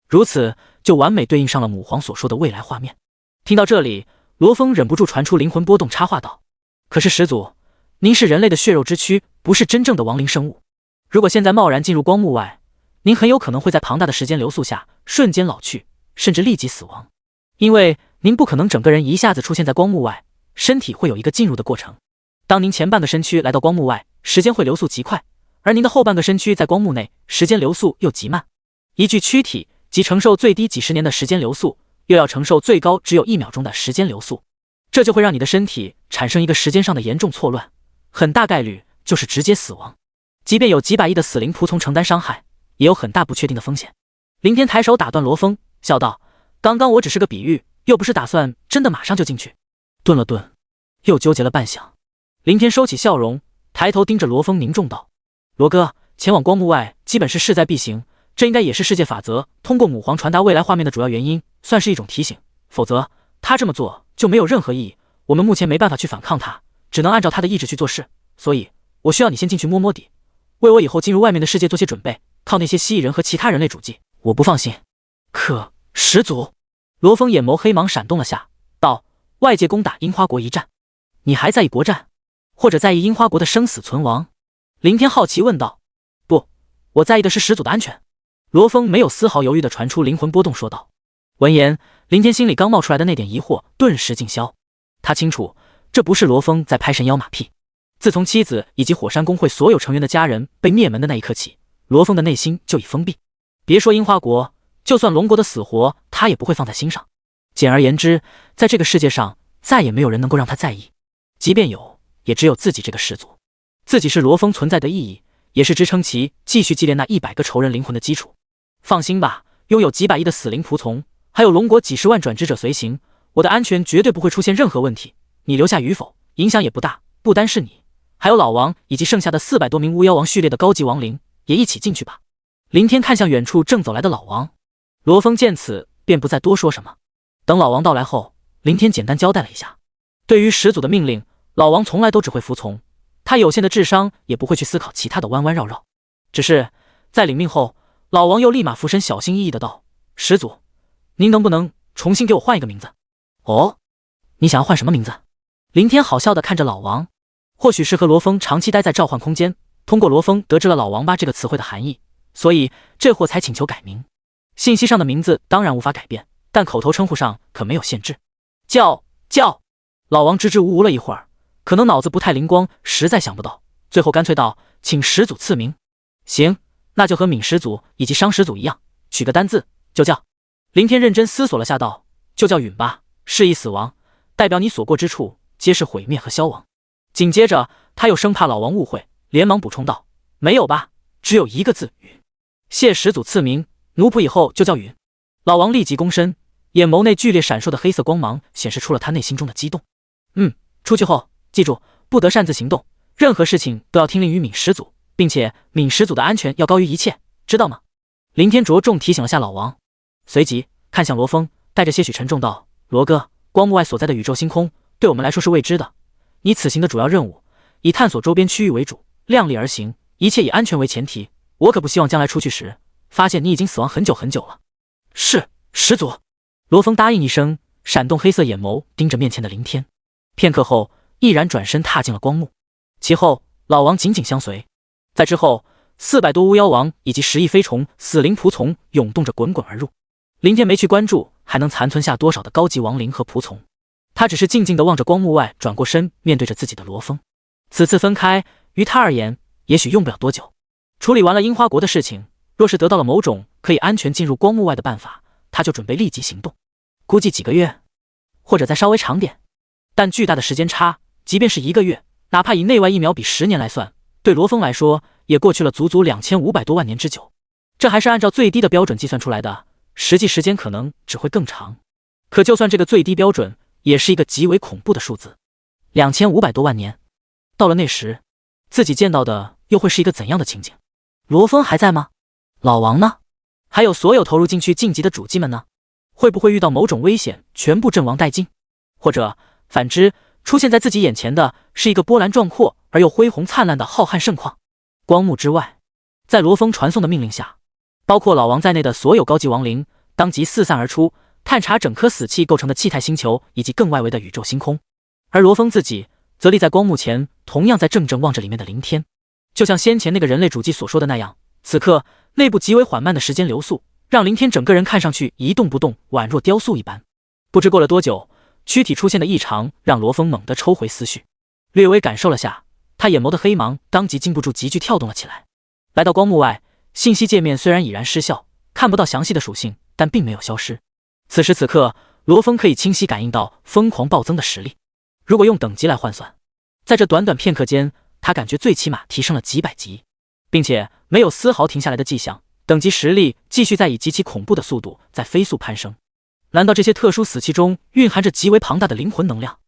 如此就完美对应上了母皇所说的未来画面。听到这里，罗峰忍不住传出灵魂波动，插话道：可是始祖，您是人类的血肉之躯，不是真正的亡灵生物，如果现在贸然进入光幕外，您很有可能会在庞大的时间流速下瞬间老去，甚至立即死亡。因为您不可能整个人一下子出现在光幕外，身体会有一个进入的过程。当您前半个身躯来到光幕外，时间会流速极快，而您的后半个身躯在光幕内，时间流速又极慢。一具躯体即承受最低几十年的时间流速，又要承受最高只有1秒钟的时间流速，这就会让你的身体产生一个时间上的严重错乱，很大概率就是直接死亡。即便有几百亿的死灵仆从承担伤害，也有很大不确定的风险。林天抬手打断罗峰，笑道：刚刚我只是个比喻，又不是打算真的马上就进去。顿了顿，又纠结了半晌，林天收起笑容，抬头盯着罗峰凝重道：罗哥，前往光幕外基本是势在必行，这应该也是世界法则通过母皇传达未来画面的主要原因，算是一种提醒，否则他这么做就没有任何意义。我们目前没办法去反抗他，只能按照他的意志去做事，所以我需要你先进去摸摸底，为我以后进入外面的世界做些准备。靠那些蜥蜴人和其他人类主祭，我不放心。可始祖，罗峰眼眸黑芒闪动了下，道：外界攻打樱花国一战，你还在意国战，或者在意樱花国的生死存亡？林天好奇问道。不，我在意的是始祖的安全。罗峰没有丝毫犹豫地传出灵魂波动说道。闻言，林天心里刚冒出来的那点疑惑顿时尽消。他清楚，这不是罗峰在拍神摇马屁。自从妻子以及火山公会所有成员的家人被灭门的那一刻起，罗峰的内心就已封闭。别说樱花国，就算龙国的死活，他也不会放在心上。简而言之，在这个世界上，再也没有人能够让他在意。即便有，也只有自己这个始祖。自己是罗峰存在的意义，也是支撑其继续祭炼那100个仇人灵魂的基础。放心吧，拥有几百亿的死灵仆从，还有龙国几十万转职者随行，我的安全绝对不会出现任何问题。你留下与否，影响也不大。不单是你，还有老王以及剩下的400多名巫妖王序列的高级亡灵，也一起进去吧。林天看向远处正走来的老王，罗峰见此便不再多说什么。等老王到来后，林天简单交代了一下，对于始祖的命令，老王从来都只会服从，他有限的智商也不会去思考其他的弯弯绕绕。只是在领命后，老王又立马俯身小心翼翼的道：始祖，您能不能重新给我换一个名字？哦，你想要换什么名字？林天好笑的看着老王，或许是和罗峰长期待在召唤空间，通过罗峰得知了老王八这个词汇的含义，所以这货才请求改名。信息上的名字当然无法改变，但口头称呼上可没有限制。叫。老王支支吾吾了一会儿，可能脑子不太灵光，实在想不到，最后干脆道：请始祖赐名。行，那就和闵始祖以及商始祖一样，取个单字，就叫。林天认真思索了下道：就叫允吧，示意死亡，代表你所过之处皆是毁灭和消亡。紧接着他又生怕老王误会，连忙补充道：没有吧，只有一个字，允。谢始祖赐名，奴仆以后就叫允。老王立即躬身，眼眸内剧烈闪烁的黑色光芒显示出了他内心中的激动。出去后记住，不得擅自行动，任何事情都要听令于闵始祖，并且闵始祖的安全要高于一切，知道吗？林天着重提醒了下老王，随即看向罗峰，带着些许沉重道：罗哥，光幕外所在的宇宙星空对我们来说是未知的，你此行的主要任务以探索周边区域为主，量力而行，一切以安全为前提。我可不希望将来出去时发现你已经死亡很久很久了。是，始祖。罗峰答应一声，闪动黑色眼眸盯着面前的林天，片刻后毅然转身踏进了光幕，其后老王紧紧相随。在之后，400多巫妖王以及10亿飞虫死灵仆从涌动着滚滚而入。林天没去关注还能残存下多少的高级亡灵和仆从，他只是静静地望着光幕外转过身面对着自己的罗峰。此次分开于他而言也许用不了多久，处理完了樱花国的事情，若是得到了某种可以安全进入光幕外的办法，他就准备立即行动，估计几个月，或者再稍微长点。但巨大的时间差，即便是1个月，哪怕以内外1秒比10年来算，对罗峰来说也过去了足足2500多万年之久。这还是按照最低的标准计算出来的，实际时间可能只会更长。可就算这个最低标准，也是一个极为恐怖的数字，2500多万年。到了那时，自己见到的又会是一个怎样的情景？罗峰还在吗？老王呢？还有所有投入进去晋级的主祭们呢？会不会遇到某种危险，全部阵亡殆尽？或者反之，出现在自己眼前的是一个波澜壮阔而又恢宏灿烂的浩瀚盛况？光幕之外，在罗峰传送的命令下，包括老王在内的所有高级亡灵当即四散而出，探查整颗死气构成的气态星球以及更外围的宇宙星空。而罗峰自己则立在光幕前，同样在怔怔望着里面的林天。就像先前那个人类主祭所说的那样，此刻内部极为缓慢的时间流速，让林天整个人看上去一动不动，宛若雕塑一般。不知过了多久，躯体出现的异常让罗峰猛地抽回思绪，略微感受了下，他眼眸的黑芒当即禁不住急剧跳动了起来。来到光幕外，信息界面虽然已然失效，看不到详细的属性，但并没有消失。此时此刻，罗峰可以清晰感应到疯狂暴增的实力。如果用等级来换算，在这短短片刻间，他感觉最起码提升了几百级，并且没有丝毫停下来的迹象，等级实力继续在以极其恐怖的速度在飞速攀升。难道这些特殊死气中蕴含着极为庞大的灵魂能量？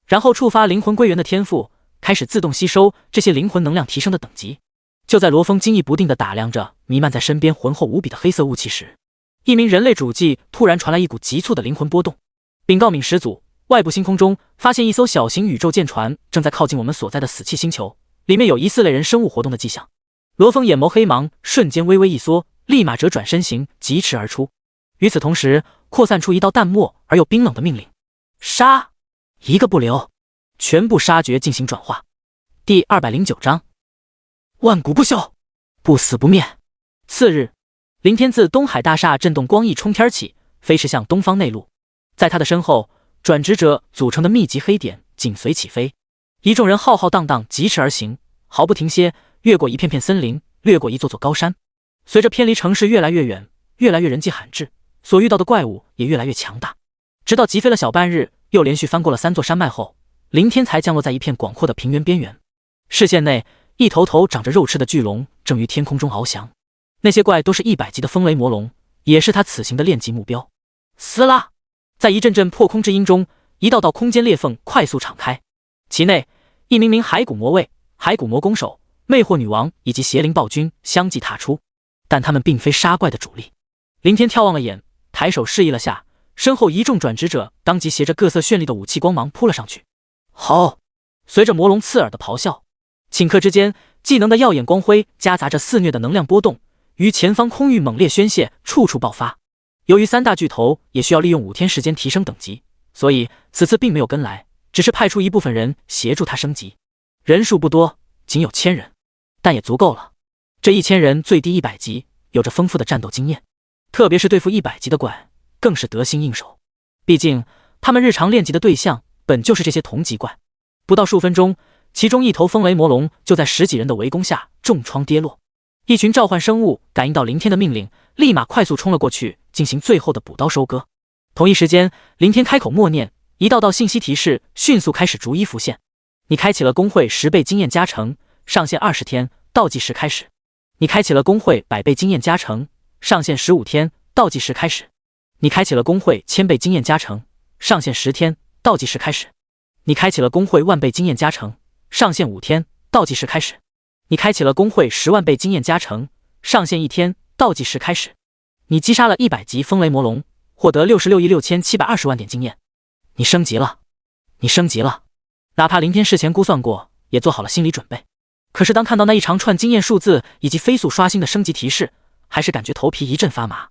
然后触发灵魂归元的天赋，开始自动吸收这些灵魂能量提升的等级。就在罗峰惊异不定地打量着弥漫在身边浑厚无比的黑色雾气时，一名人类主祭突然传来一股急促的灵魂波动，禀告闵始祖，外部星空中发现一艘小型宇宙舰船正在靠近我们所在的死气星球，里面有疑似类人生物活动的迹象。罗峰眼眸黑芒瞬间微微一缩，立马折转身形疾驰而出。与此同时，扩散出一道淡漠而又冰冷的命令：杀！一个不留，全部杀绝进行转化。第209章，万古不朽，不死不灭。次日，林天自东海大厦震动光翼冲天起，飞驰向东方内陆。在他的身后，转职者组成的密集黑点紧随起飞。一众人浩浩荡荡疾驰而行，毫不停歇，越过一片片森林，掠过一座座高山。随着偏离城市越来越远，越来越人迹罕至，所遇到的怪物也越来越强大。直到疾飞了小半日，又连续翻过了3座山脉后，林天才降落在一片广阔的平原边缘。视线内，一头头长着肉翅的巨龙正于天空中翱翔。那些怪都是100级的风雷魔龙，也是他此行的练级目标。撕拉！在一阵阵破空之音中，一道道空间裂缝快速敞开，其内一名名骸骨魔卫、骸骨魔攻手、魅惑女王以及邪灵暴君相继踏出，但他们并非杀怪的主力。林天眺望了眼，抬手示意了下，身后一众转职者当即携着各色绚丽的武器光芒扑了上去。吼！随着魔龙刺耳的咆哮，顷刻之间，技能的耀眼光辉夹杂着肆虐的能量波动，于前方空域猛烈宣泄，处处爆发。由于3大巨头也需要利用5天时间提升等级，所以此次并没有跟来，只是派出一部分人协助他升级。人数不多，仅有1000人，但也足够了。这1000人最低100级，有着丰富的战斗经验，特别是对付100级的怪，更是得心应手。毕竟他们日常练级的对象本就是这些同级怪。不到数分钟，其中一头风雷魔龙就在10几人的围攻下重创跌落。一群召唤生物感应到林天的命令，立马快速冲了过去，进行最后的补刀收割。同一时间，林天开口默念，一道道信息提示迅速开始逐一浮现。你开启了工会10倍经验加成，上限20天，倒计时开始。你开启了工会100倍经验加成，上限15天，倒计时开始。你开启了工会1000倍经验加成，上限10天，倒计时开始。你开启了工会10000倍经验加成，上限5天，倒计时开始。你开启了工会10万倍经验加成，上限1天，倒计时开始。你击杀了100级风雷魔龙，获得66.6720万点经验。你升级了，你升级了。哪怕林天事前估算过，也做好了心理准备。可是当看到那一长串经验数字以及飞速刷新的升级提示，还是感觉头皮一阵发麻。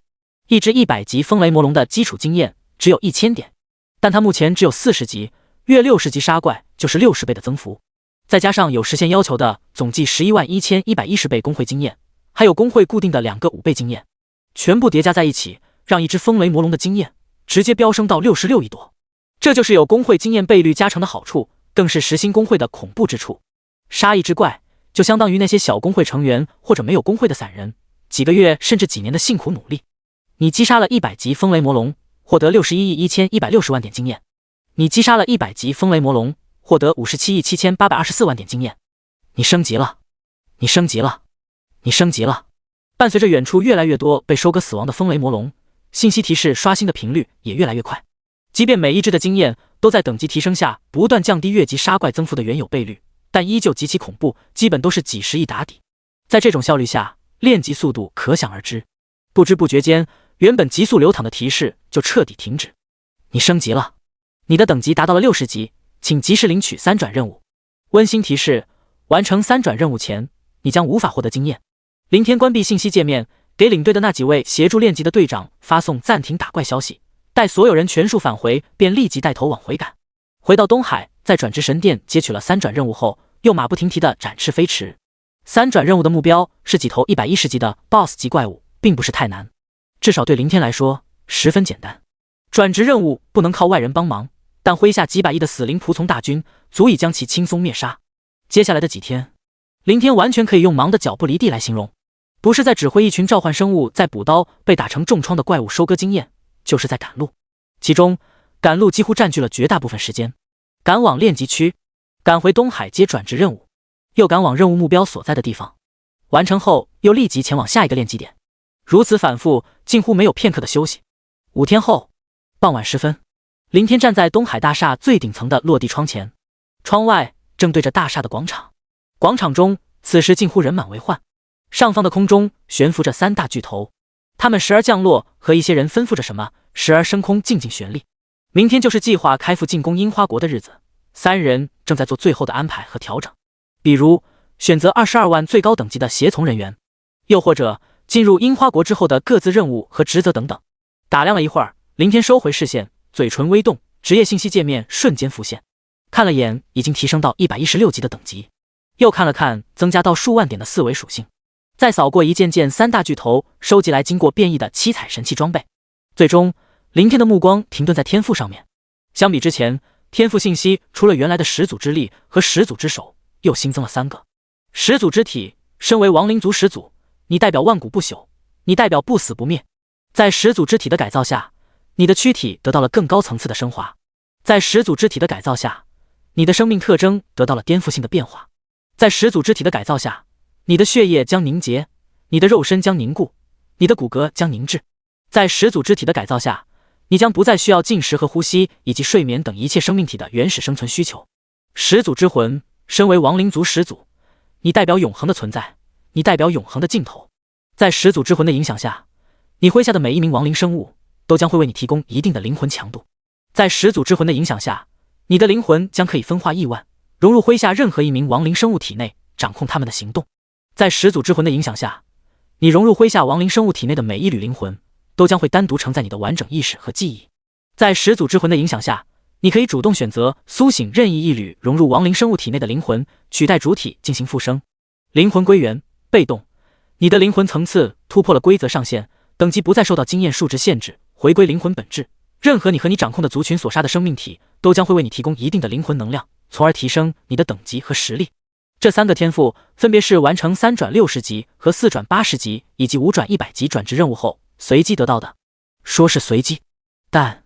一只100级风雷魔龙的基础经验只有1000点，但他目前只有40级，越60级杀怪就是60倍的增幅。再加上有实现要求的总计111110倍工会经验，还有工会固定的2个5倍经验，全部叠加在一起，让一只风雷魔龙的经验直接飙升到66亿多。这就是有工会经验倍率加成的好处，更是实心工会的恐怖之处。杀一只怪，就相当于那些小工会成员或者没有工会的散人几个月甚至几年的辛苦努力。你击杀了100级风雷魔龙，获得61亿1160万点经验。你击杀了100级风雷魔龙，获得57亿7824万点经验。你升级了，你升级了，你升级了。伴随着远处越来越多被收割死亡的风雷魔龙，信息提示刷新的频率也越来越快。即便每一只的经验都在等级提升下不断降低越级杀怪增幅的原有倍率，但依旧极其恐怖，基本都是几十亿打底。在这种效率下，练级速度可想而知。不知不觉间，原本急速流淌的提示就彻底停止。你升级了，你的等级达到了60级，请及时领取3转任务。温馨提示：完成3转任务前，你将无法获得经验。林天关闭信息界面，给领队的那几位协助练级的队长发送暂停打怪消息。待所有人全数返回，便立即带头往回赶。回到东海，在转职神殿接取了3转任务后，又马不停蹄地展翅飞驰。3转任务的目标是几头110级的 BOSS 级怪物，并不是太难，至少对林天来说十分简单。转职任务不能靠外人帮忙，但麾下几百亿的死灵仆从大军足以将其轻松灭杀。接下来的几天，林天完全可以用忙得脚不离地来形容，不是在指挥一群召唤生物在补刀被打成重创的怪物收割经验，就是在赶路。其中赶路几乎占据了绝大部分时间，赶往练级区，赶回东海接转职任务，又赶往任务目标所在的地方，完成后又立即前往下一个练级点，如此反复，近乎没有片刻的休息。5天后，傍晚时分，林天站在东海大厦最顶层的落地窗前，窗外正对着大厦的广场，广场中此时近乎人满为患。上方的空中悬浮着3大巨头，他们时而降落，和一些人吩咐着什么，时而升空静静旋立。明天就是计划开赴进攻樱花国的日子，3人正在做最后的安排和调整。比如选择22万最高等级的协从人员，又或者进入樱花国之后的各自任务和职责等等。打量了一会儿，林天收回视线，嘴唇微动，职业信息界面瞬间浮现。看了眼已经提升到116级的等级，又看了看增加到数万点的4维属性，再扫过一件件3大巨头收集来经过变异的7彩神器装备，最终林天的目光停顿在天赋上面。相比之前，天赋信息除了原来的始祖之力和始祖之手，又新增了3个。始祖之体，身为亡灵族始祖，你代表万古不朽，你代表不死不灭。在始祖之体的改造下，你的躯体得到了更高层次的升华。在始祖之体的改造下，你的生命特征得到了颠覆性的变化。在始祖之体的改造下，你的血液将凝结，你的肉身将凝固，你的骨骼将凝滞。在始祖之体的改造下，你将不再需要进食和呼吸以及睡眠等一切生命体的原始生存需求。始祖之魂，身为亡灵族始祖，你代表永恒的存在，你代表永恒的尽头。在始祖之魂的影响下，你麾下的每一名亡灵生物都将会为你提供一定的灵魂强度。在始祖之魂的影响下，你的灵魂将可以分化亿万，融入麾下任何一名亡灵生物体内，掌控他们的行动。在始祖之魂的影响下，你融入麾下亡灵生物体内的每一缕灵魂都将会单独承载你的完整意识和记忆。在始祖之魂的影响下，你可以主动选择苏醒任意一缕融入亡灵生物体内的灵魂，取代主体进行复生。灵魂归元，被动，你的灵魂层次突破了规则上限，等级不再受到经验数值限制，回归灵魂本质。任何你和你掌控的族群所杀的生命体都将会为你提供一定的灵魂能量，从而提升你的等级和实力。这3个天赋分别是完成3转60级和4转80级以及5转100级转职任务后随机得到的。说是随机，但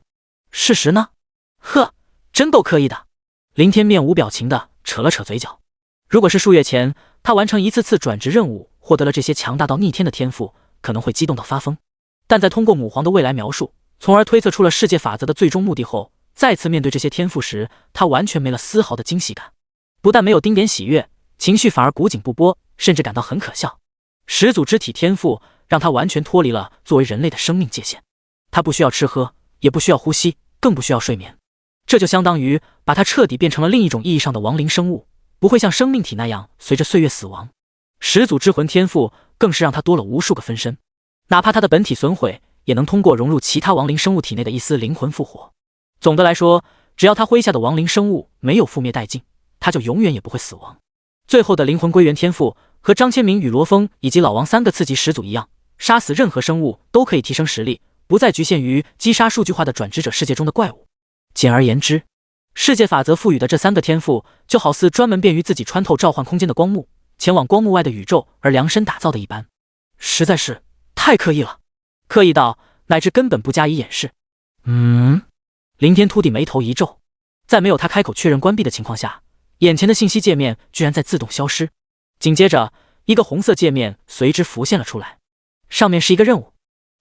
事实呢？呵，真够刻意的。林天面无表情的扯了扯嘴角。如果是数月前，他完成一次次转职任务，获得了这些强大到逆天的天赋，可能会激动到发疯。但在通过母皇的未来描述，从而推测出了世界法则的最终目的后，再次面对这些天赋时，他完全没了丝毫的惊喜感，不但没有丁点喜悦，情绪反而古井不波，甚至感到很可笑。始祖之体天赋让他完全脱离了作为人类的生命界限，他不需要吃喝，也不需要呼吸，更不需要睡眠，这就相当于把他彻底变成了另一种意义上的亡灵生物，不会像生命体那样随着岁月死亡。始祖之魂天赋更是让他多了无数个分身，哪怕他的本体损毁，也能通过融入其他亡灵生物体内的一丝灵魂复活。总的来说，只要他麾下的亡灵生物没有覆灭殆尽，他就永远也不会死亡。最后的灵魂归元天赋和张千明与罗峰以及老王3个次级始祖一样，杀死任何生物都可以提升实力，不再局限于击杀数据化的转职者世界中的怪物。简而言之，世界法则赋予的这3个天赋，就好似专门便于自己穿透召唤空间的光幕，前往光幕外的宇宙而量身打造的一般，实在是太刻意了，刻意到乃至根本不加以掩饰。林天秃顶眉头一皱，在没有他开口确认关闭的情况下，眼前的信息界面居然在自动消失。紧接着，一个红色界面随之浮现了出来，上面是一个任务，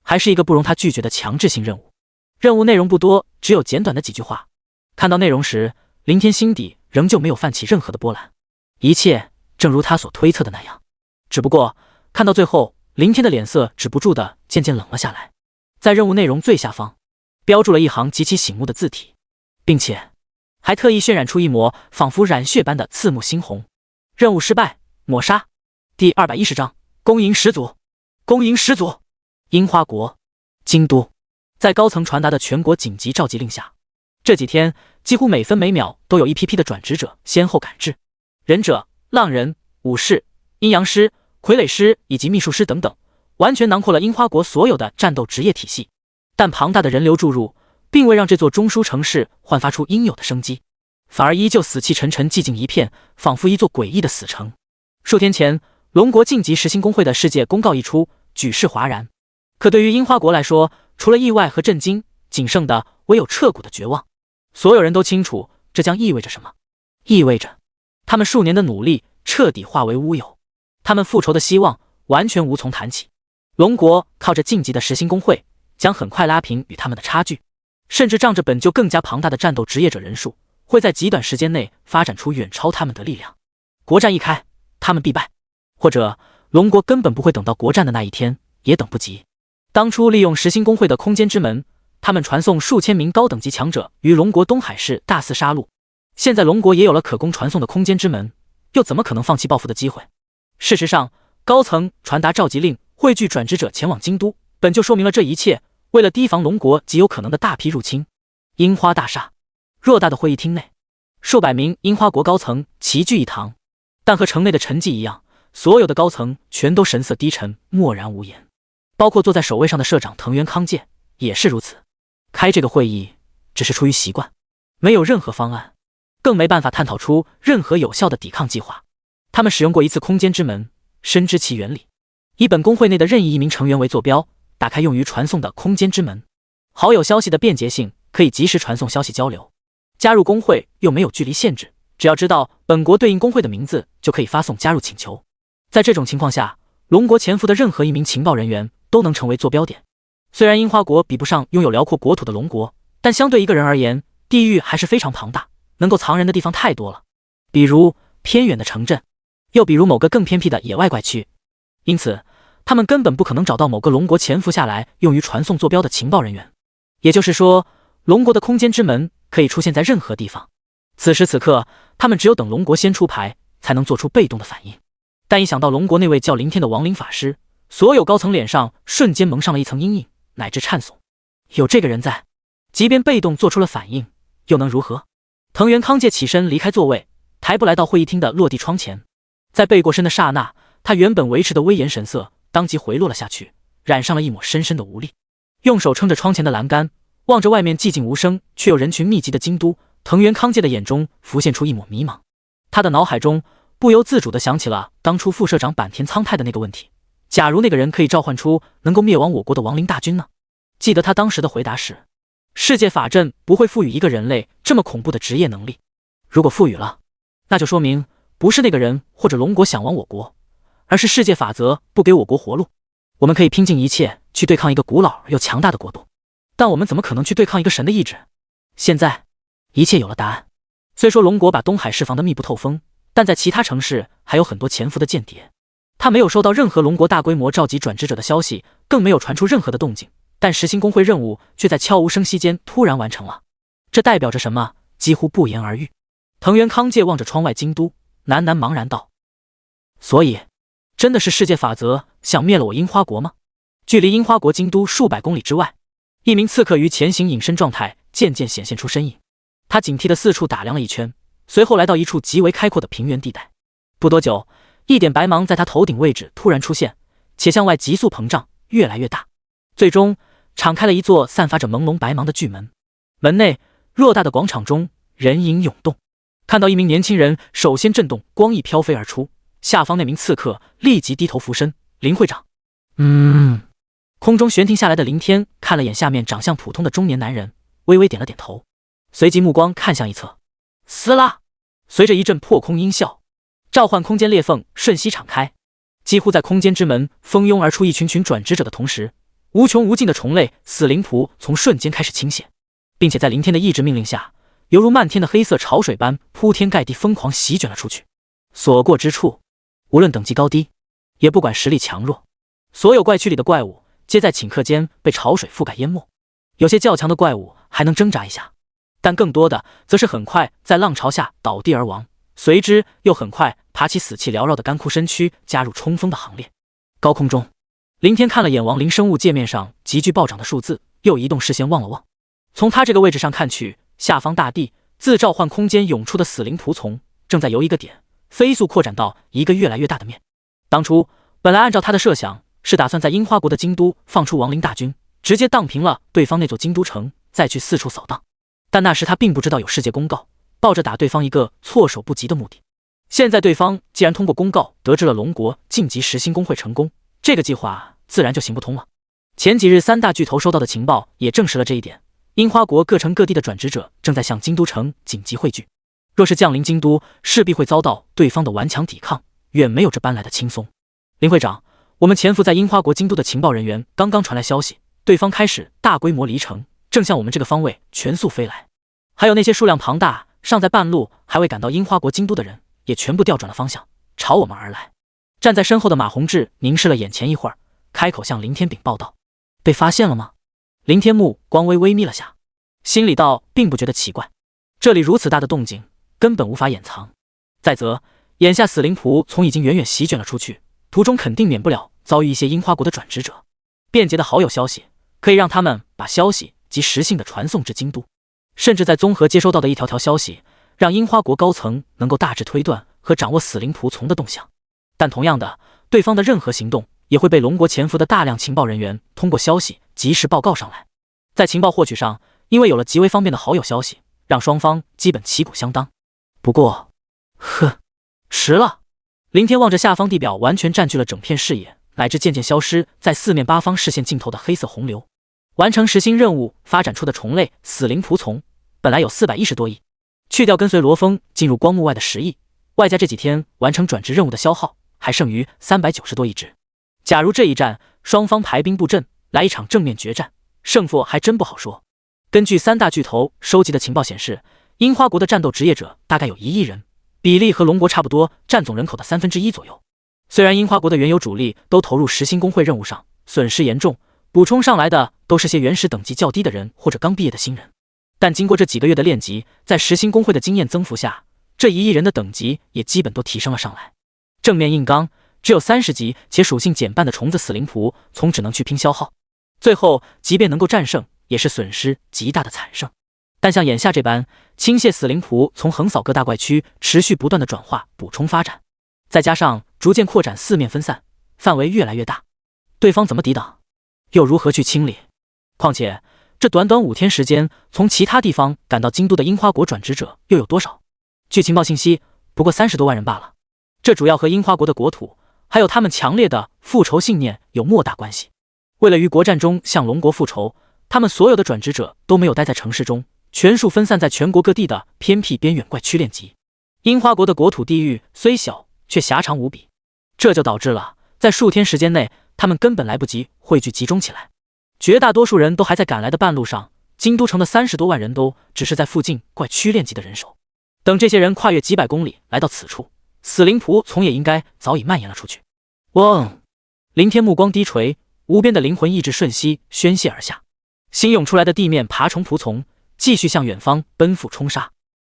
还是一个不容他拒绝的强制性任务。任务内容不多，只有简短的几句话。看到内容时，林天心底仍旧没有泛起任何的波澜，一切正如他所推测的那样。只不过看到最后，林天的脸色止不住的渐渐冷了下来。在任务内容最下方标注了一行极其醒目的字体，并且还特意渲染出一抹仿佛染血般的刺目猩红。任务失败，抹杀。第210章，恭迎始祖。恭迎始祖。樱花国京都，在高层传达的全国紧急召集令下，这几天几乎每分每秒都有一批批的转职者先后赶至，忍者、浪人、武士、阴阳师、傀儡师以及秘术师等等，完全囊括了樱花国所有的战斗职业体系。但庞大的人流注入并未让这座中枢城市焕发出应有的生机，反而依旧死气沉沉，寂静一片，仿佛一座诡异的死城。数天前，龙国晋级实心公会的世界公告一出，举世哗然。可对于樱花国来说，除了意外和震惊，仅剩的唯有彻骨的绝望。所有人都清楚这将意味着什么，意味着他们数年的努力彻底化为乌有，他们复仇的希望完全无从谈起。龙国靠着晋级的实心公会将很快拉平与他们的差距，甚至仗着本就更加庞大的战斗职业者人数，会在极短时间内发展出远超他们的力量。国战一开，他们必败，或者龙国根本不会等到国战的那一天，也等不及。当初利用实心公会的空间之门，他们传送数千名高等级强者于龙国东海市大肆杀戮，现在龙国也有了可供传送的空间之门，又怎么可能放弃报复的机会？事实上，高层传达召集令，汇聚转职者前往京都，本就说明了这一切。为了提防龙国极有可能的大批入侵，樱花大厦偌大的会议厅内，数百名樱花国高层齐聚一堂，但和城内的沉寂一样，所有的高层全都神色低沉，默然无言。包括坐在首位上的社长藤原康介也是如此。开这个会议只是出于习惯，没有任何方案，更没办法探讨出任何有效的抵抗计划。他们使用过一次空间之门，深知其原理，以本工会内的任意一名成员为坐标，打开用于传送的空间之门，好有消息的便捷性，可以及时传送消息交流。加入工会又没有距离限制，只要知道本国对应工会的名字，就可以发送加入请求。在这种情况下，龙国潜伏的任何一名情报人员都能成为坐标点。虽然樱花国比不上拥有辽阔国土的龙国，但相对一个人而言，地域还是非常庞大，能够藏人的地方太多了。比如偏远的城镇，又比如某个更偏僻的野外怪区。因此他们根本不可能找到某个龙国潜伏下来用于传送坐标的情报人员。也就是说，龙国的空间之门可以出现在任何地方。此时此刻，他们只有等龙国先出牌，才能做出被动的反应。但一想到龙国那位叫林天的亡灵法师，所有高层脸上瞬间蒙上了一层阴影，乃至颤悚。有这个人在，即便被动做出了反应，又能如何？藤原康介起身离开座位，抬步来到会议厅的落地窗前。在背过身的刹那，他原本维持的威严神色当即回落了下去，染上了一抹深深的无力。用手撑着窗前的栏杆，望着外面寂静无声却又人群密集的京都，藤原康介的眼中浮现出一抹迷茫。他的脑海中不由自主地想起了当初副社长坂田苍太的那个问题：假如那个人可以召唤出能够灭亡我国的亡灵大军呢？记得他当时的回答是：世界法阵不会赋予一个人类这么恐怖的职业能力。如果赋予了，那就说明不是那个人或者龙国想亡我国，而是世界法则不给我国活路。我们可以拼尽一切去对抗一个古老又强大的国度，但我们怎么可能去对抗一个神的意志？现在一切有了答案。虽说龙国把东海释放得密不透风，但在其他城市还有很多潜伏的间谍。他没有收到任何龙国大规模召集转职者的消息，更没有传出任何的动静，但实行工会任务却在悄无声息间突然完成了。这代表着什么？几乎不言而喻。藤原康介望着窗外京都，喃喃茫然道：所以真的是世界法则想灭了我樱花国吗？距离樱花国京都数百公里之外，一名刺客于前行隐身状态渐渐显现出身影。他警惕地四处打量了一圈，随后来到一处极为开阔的平原地带。不多久，一点白芒在他头顶位置突然出现，且向外急速膨胀，越来越大，最终敞开了一座散发着朦胧白芒的巨门。门内偌大的广场中，人影涌动。看到一名年轻人首先震动，光翼飘飞而出，下方那名刺客立即低头俯身：林会长。空中悬停下来的林天看了眼下面长相普通的中年男人，微微点了点头，随即目光看向一侧。撕拉！随着一阵破空音效，召唤空间裂缝瞬息敞开，几乎在空间之门蜂拥而出一群群转职者的同时，无穷无尽的虫类死灵仆从瞬间开始倾泻，并且在林天的意志命令下，犹如漫天的黑色潮水般铺天盖地疯狂席卷了出去。所过之处，无论等级高低，也不管实力强弱，所有怪区里的怪物皆在顷刻间被潮水覆盖淹没。有些较强的怪物还能挣扎一下，但更多的则是很快在浪潮下倒地而亡，随之又很快爬起死气缭绕的干枯身躯，加入冲锋的行列。高空中，林天看了眼亡灵生物界面上急剧暴涨的数字，又移动视线望了望。从他这个位置上看去，下方大地自召唤空间涌出的死灵仆从正在由一个点飞速扩展到一个越来越大的面。当初本来按照他的设想，是打算在樱花国的京都放出亡灵大军，直接荡平了对方那座京都城，再去四处扫荡。但那时他并不知道有世界公告，抱着打对方一个措手不及的目的。现在对方既然通过公告得知了龙国晋级实心工会成功，这个计划自然就行不通了。前几日三大巨头收到的情报也证实了这一点，樱花国各城各地的转职者正在向京都城紧急汇聚，若是降临京都，势必会遭到对方的顽强抵抗，远没有这般来的轻松。林会长，我们潜伏在樱花国京都的情报人员刚刚传来消息，对方开始大规模离城，正向我们这个方位全速飞来。还有那些数量庞大尚在半路还未赶到樱花国京都的人，也全部调转了方向，朝我们而来。站在身后的马宏志凝视了眼前一会儿，开口向林天禀报道：被发现了吗？林天目光微微眯了下，心里倒并不觉得奇怪，这里如此大的动静根本无法掩藏。再则眼下死灵仆从已经远远席卷了出去，途中肯定免不了遭遇一些樱花国的转职者。便捷的好友消息可以让他们把消息及时性的传送至京都，甚至在综合接收到的一条条消息，让樱花国高层能够大致推断和掌握死灵仆从的动向。但同样的，对方的任何行动也会被龙国潜伏的大量情报人员通过消息及时报告上来。在情报获取上，因为有了极为方便的好友消息，让双方基本旗鼓相当。不过，迟了。林天望着下方地表完全占据了整片视野，乃至渐渐消失在四面八方视线尽头的黑色洪流。完成实心任务发展出的虫类死灵仆从本来有410多亿，去掉跟随罗峰进入光幕外的10亿，外加这几天完成转职任务的消耗，还剩余390多亿只。假如这一战双方排兵布阵，来一场正面决战，胜负还真不好说。根据三大巨头收集的情报显示，樱花国的战斗职业者大概有1亿人，比例和龙国差不多，占总人口的1/3左右。虽然樱花国的原有主力都投入实心工会任务上，损失严重，补充上来的都是些原始等级较低的人或者刚毕业的新人，但经过这几个月的练级，在实心工会的经验增幅下，这1亿人的等级也基本都提升了上来。正面硬刚，只有30级且属性减半的虫子死灵仆从只能去拼消耗，最后即便能够战胜，也是损失极大的惨胜。但像眼下这般倾泻死灵仆从横扫各大怪区，持续不断的转化补充发展，再加上逐渐扩展四面分散，范围越来越大，对方怎么抵挡，又如何去清理？况且这短短5天时间，从其他地方赶到京都的樱花国转职者又有多少？据情报信息，不过30多万人罢了。这主要和樱花国的国土还有他们强烈的复仇信念有莫大关系。为了于国战中向龙国复仇，他们所有的转职者都没有待在城市中，全数分散在全国各地的偏僻边远怪区练级。樱花国的国土地域虽小，却狭长无比，这就导致了在数天时间内，他们根本来不及汇聚集中起来。绝大多数人都还在赶来的半路上，京都城的30多万人都只是在附近怪区练级的人手。等这些人跨越几百公里来到此处，死灵仆从也应该早已蔓延了出去。嗡！林天目光低垂，无边的灵魂意志瞬息宣泄而下，新涌出来的地面爬虫仆从继续向远方奔赴冲杀，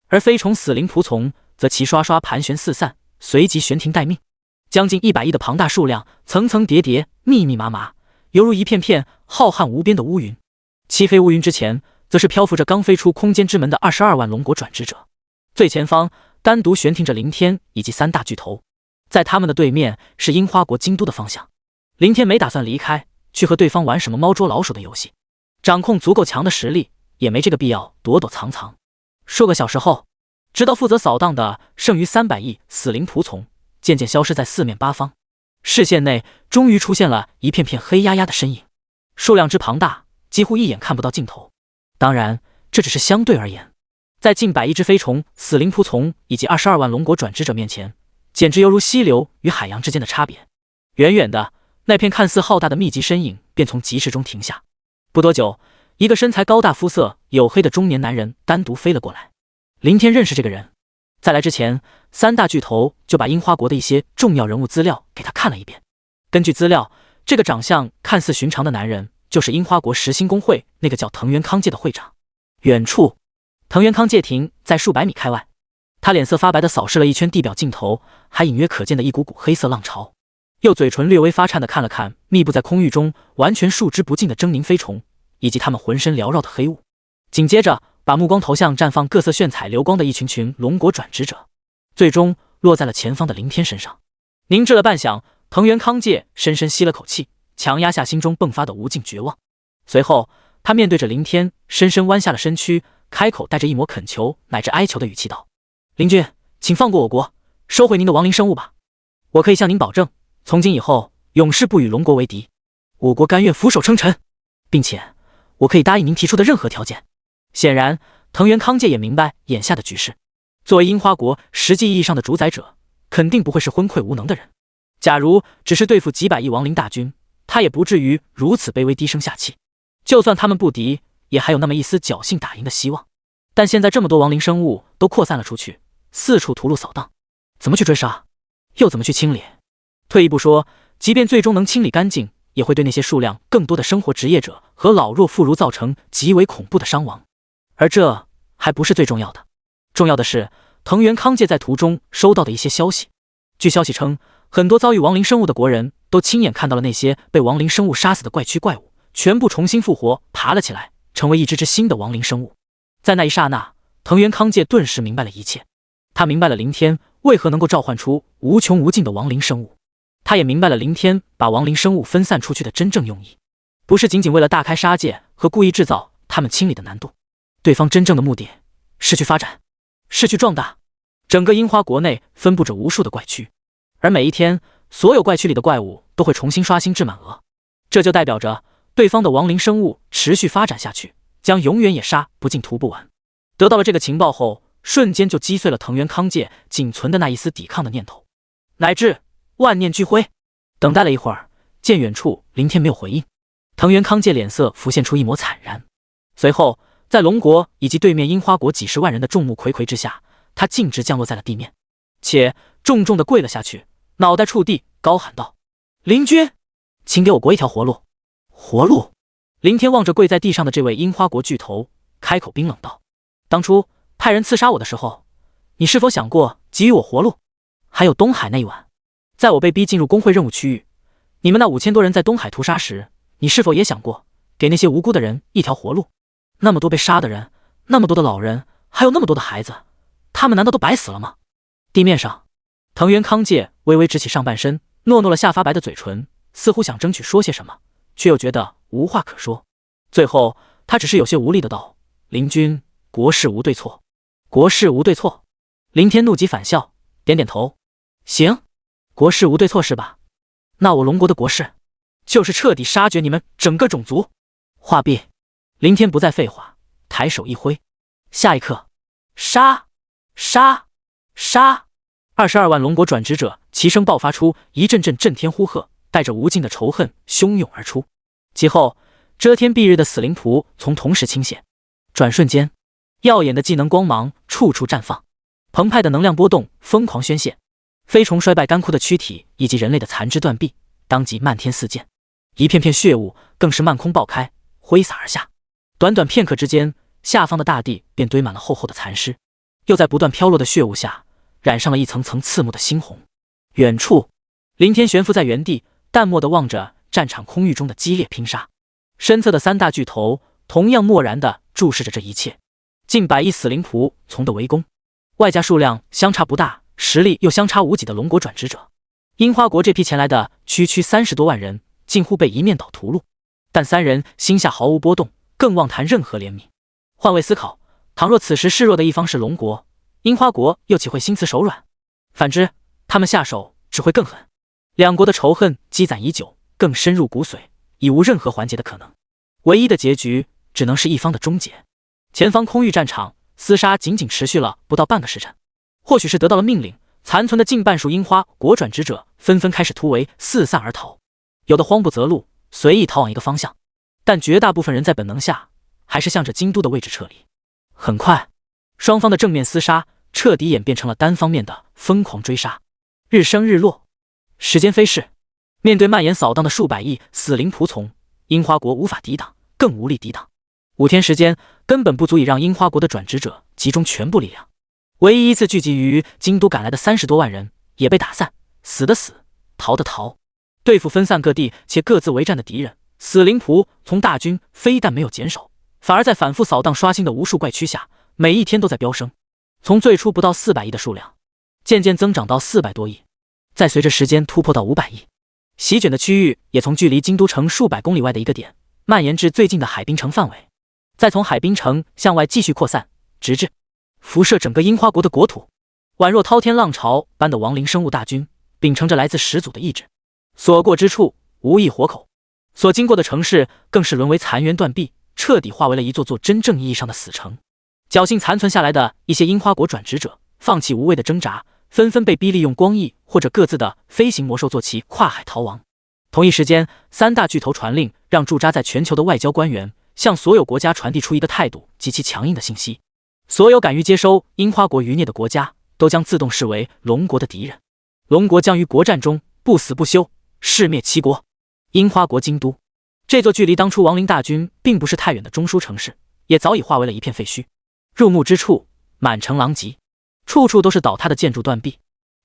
而飞虫死灵仆从则齐刷刷盘旋四散，随即悬停待命。将近100亿的庞大数量，层层叠叠，密密麻麻，犹如一片片浩瀚无边的乌云。漆飞乌云之前，则是漂浮着刚飞出空间之门的22万龙国转职者。最前方单独悬停着林天以及3大巨头，在他们的对面是樱花国京都的方向。林天没打算离开，去和对方玩什么猫捉老鼠的游戏，掌控足够强的实力，也没这个必要躲躲藏藏。数个小时后，直到负责扫荡的剩余300亿死灵仆从渐渐消失在四面八方，视线内终于出现了一片片黑压压的身影，数量之庞大，几乎一眼看不到尽头。当然，这只是相对而言，在近100亿只飞虫、死灵仆从以及22万龙国转职者面前，简直犹如溪流与海洋之间的差别。远远的，那片看似浩大的密集身影便从集市中停下。不多久，一个身材高大、肤色黝黑的中年男人单独飞了过来。林天认识这个人，在来之前，3大巨头就把樱花国的一些重要人物资料给他看了一遍。根据资料，这个长相看似寻常的男人，就是樱花国实心工会那个叫藤原康介的会长。远处，藤原康介停在数百米开外，他脸色发白地扫视了一圈地表尽头，还隐约可见的一股股黑色浪潮，又嘴唇略微发颤地看了看密布在空域中完全数之不尽的狰狞飞虫，以及他们浑身缭绕的黑雾。紧接着，把目光投向绽放各色炫彩流光的一群群龙国转职者，最终落在了前方的林天身上。凝滞了半晌，藤原康介深深吸了口气，强压下心中迸发的无尽绝望。随后，他面对着林天，深深弯下了身躯，开口带着一抹恳求乃至哀求的语气道：“林君，请放过我国，收回您的亡灵生物吧。我可以向您保证，从今以后永世不与龙国为敌，我国甘愿俯首称臣，并且我可以答应您提出的任何条件。”显然，藤原康介也明白眼下的局势。作为樱花国实际意义上的主宰者，肯定不会是昏聩无能的人。假如只是对付几百亿亡灵大军，他也不至于如此卑微低声下气。就算他们不敌，也还有那么一丝侥幸打赢的希望。但现在这么多亡灵生物都扩散了出去，四处屠戮扫荡，怎么去追杀，又怎么去清理？退一步说，即便最终能清理干净，也会对那些数量更多的生活职业者和老弱妇孺造成极为恐怖的伤亡。而这还不是最重要的，重要的是藤原康介在途中收到的一些消息。据消息称，很多遭遇亡灵生物的国人都亲眼看到了那些被亡灵生物杀死的怪躯怪物，全部重新复活，爬了起来，成为一只新的亡灵生物。在那一刹那，藤原康介顿时明白了一切。他明白了凌天为何能够召唤出无穷无尽的亡灵生物，他也明白了凌天把亡灵生物分散出去的真正用意，不是仅仅为了大开杀戒和故意制造他们清理的难度。对方真正的目的是去发展，是去壮大。整个樱花国内分布着无数的怪区，而每一天，所有怪区里的怪物都会重新刷新至满额，这就代表着对方的亡灵生物持续发展下去，将永远也杀不尽屠不完。得到了这个情报后，瞬间就击碎了藤原康介仅存的那一丝抵抗的念头，乃至万念俱灰。等待了一会儿，见远处凌天没有回应，藤原康介脸色浮现出一抹惨然。随后，在龙国以及对面樱花国几十万人的众目睽睽之下，他径直降落在了地面，且重重地跪了下去，脑袋触地，高喊道：“灵君，请给我国一条活路！”活路！凌天望着跪在地上的这位樱花国巨头，开口冰冷道：“当初派人刺杀我的时候，你是否想过给予我活路？还有东海那一晚，在我被逼进入工会任务区域，你们那5000多人在东海屠杀时，你是否也想过给那些无辜的人一条活路？那么多被杀的人，那么多的老人，还有那么多的孩子，他们难道都白死了吗？”地面上，藤原康介微微直起上半身，诺诺了下发白的嘴唇，似乎想争取说些什么，却又觉得无话可说。最后，他只是有些无力的道：“凌君，国事无对错，国事无对错。”凌天怒极反笑，点点头：“行，国事无对错是吧？那我龙国的国事，就是彻底杀绝你们整个种族。”话毕，凌天不再废话，抬手一挥，下一刻，杀！杀！杀！22万龙国转职者齐声爆发出一阵阵震天呼喝，带着无尽的仇恨汹涌而出。其后，遮天蔽日的死灵仆从同时倾泻，转瞬间，耀眼的技能光芒处处绽放，澎湃的能量波动疯狂宣泄，飞虫衰败干枯的躯体以及人类的残肢断臂，当即漫天四溅，一片片血雾更是漫空爆开，挥洒而下。短短片刻之间，下方的大地便堆满了厚厚的残尸，又在不断飘落的血雾下染上了一层层刺目的猩红。远处，凌天悬浮在原地，淡漠地望着战场空域中的激烈拼杀。身侧的3大巨头同样漠然地注视着这一切。近100亿死灵仆从的围攻，外加数量相差不大，实力又相差无几的龙国转职者，樱花国这批前来的区30多万人，近乎被一面倒屠戮。但3人心下毫无波动，更妄谈任何怜悯。换位思考，倘若此时示弱的一方是龙国，樱花国又岂会心慈手软？反之，他们下手只会更狠。两国的仇恨积攒已久，更深入骨髓，已无任何缓解的可能。唯一的结局只能是一方的终结。前方空域战场厮杀仅仅持续了不到半个时辰，或许是得到了命令，残存的近半数樱花国转职者纷纷开始突围，四散而逃，有的慌不择路，随意逃往一个方向，但绝大部分人在本能下还是向着京都的位置撤离。很快，双方的正面厮杀彻底演变成了单方面的疯狂追杀。日升日落，时间飞逝，面对蔓延扫荡的数百亿死灵仆从，樱花国无法抵挡，更无力抵挡。5天时间根本不足以让樱花国的转职者集中全部力量，唯一一次聚集于京都赶来的30多万人也被打散，死的死，逃的逃。对付分散各地且各自为战的敌人，死灵仆从大军非但没有减少，反而在反复扫荡刷新的无数怪区下，每一天都在飙升，从最初不到400亿的数量，渐渐增长到400多亿，再随着时间突破到500亿。席卷的区域也从距离京都城数百公里外的一个点蔓延至最近的海滨城范围，再从海滨城向外继续扩散，直至辐射整个樱花国的国土。宛若滔天浪潮般的亡灵生物大军，秉承着来自始祖的意志，所过之处无一活口，所经过的城市更是沦为残垣断壁，彻底化为了一座座真正意义上的死城。侥幸残存下来的一些樱花国转职者，放弃无谓的挣扎，纷纷被逼利用光翼或者各自的飞行魔兽坐骑跨海逃亡。同一时间，3大巨头传令，让驻扎在全球的外交官员向所有国家传递出一个态度极其强硬的信息：所有敢于接收樱花国余孽的国家，都将自动视为龙国的敌人。龙国将于国战中不死不休，誓灭七国。樱花国京都，这座距离当初亡灵大军并不是太远的中枢城市，也早已化为了一片废墟。入目之处，满城狼藉，处处都是倒塌的建筑断壁。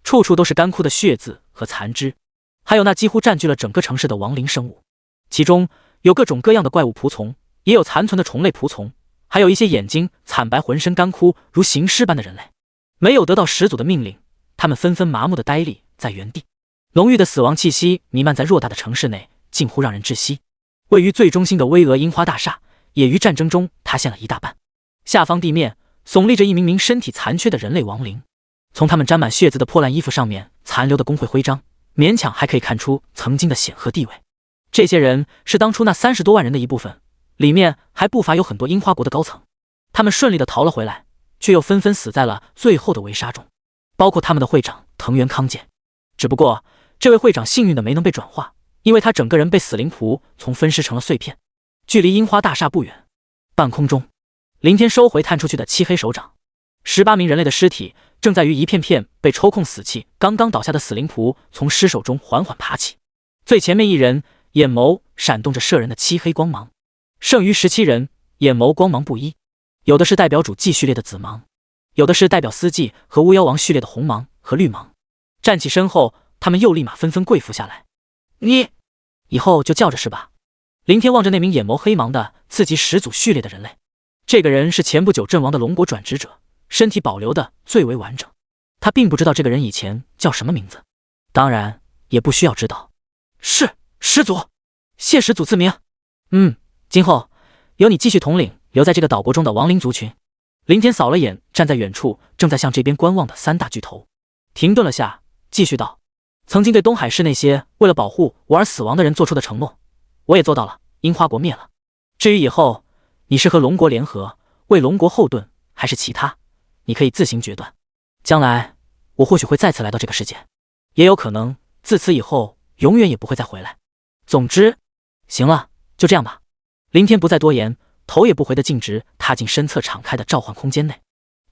处处都是干枯的血渍和残肢，还有那几乎占据了整个城市的亡灵生物。其中有各种各样的怪物仆从，也有残存的虫类仆从，还有一些眼睛惨白、浑身干枯如行尸般的人类。没有得到始祖的命令，他们纷纷麻木地呆立在原地。浓郁的死亡气息弥漫在偌大的城市内，近乎让人窒息。位于最中心的巍峨樱花大厦也于战争中塌陷了一大半，下方地面耸立着一名名身体残缺的人类亡灵，从他们沾满血渍的破烂衣服上面残留的工会徽章，勉强还可以看出曾经的显赫地位。这些人是当初那30多万人的一部分，里面还不乏有很多樱花国的高层。他们顺利地逃了回来，却又纷纷死在了最后的围杀中，包括他们的会长藤原康介。只不过这位会长幸运的没能被转化，因为他整个人被死灵仆从分尸成了碎片。距离樱花大厦不远，半空中，林天收回探出去的漆黑手掌，18名人类的尸体正在于一片片被抽空死气刚刚倒下的死灵仆从尸首中缓缓爬起。最前面一人眼眸闪动着摄人的漆黑光芒，剩余17人眼眸光芒不一，有的是代表主祭序列的紫芒，有的是代表司祭和巫妖王序列的红芒和绿芒。站起身后，他们又立马纷纷跪伏下来。你以后就叫着是吧？林天望着那名眼眸黑芒的次级始祖序列的人类，这个人是前不久阵亡的龙国转职者，身体保留的最为完整。他并不知道这个人以前叫什么名字，当然也不需要知道。是始祖，谢始祖赐名。今后由你继续统领留在这个岛国中的亡灵族群。林天扫了眼站在远处正在向这边观望的3大巨头，停顿了下，继续道：曾经对东海市那些为了保护我而死亡的人做出的承诺，我也做到了。樱花国灭了，至于以后你是和龙国联合为龙国后盾，还是其他，你可以自行决断。将来我或许会再次来到这个世界，也有可能自此以后永远也不会再回来。总之，行了，就这样吧。林天不再多言，头也不回地径直踏进身侧敞开的召唤空间内。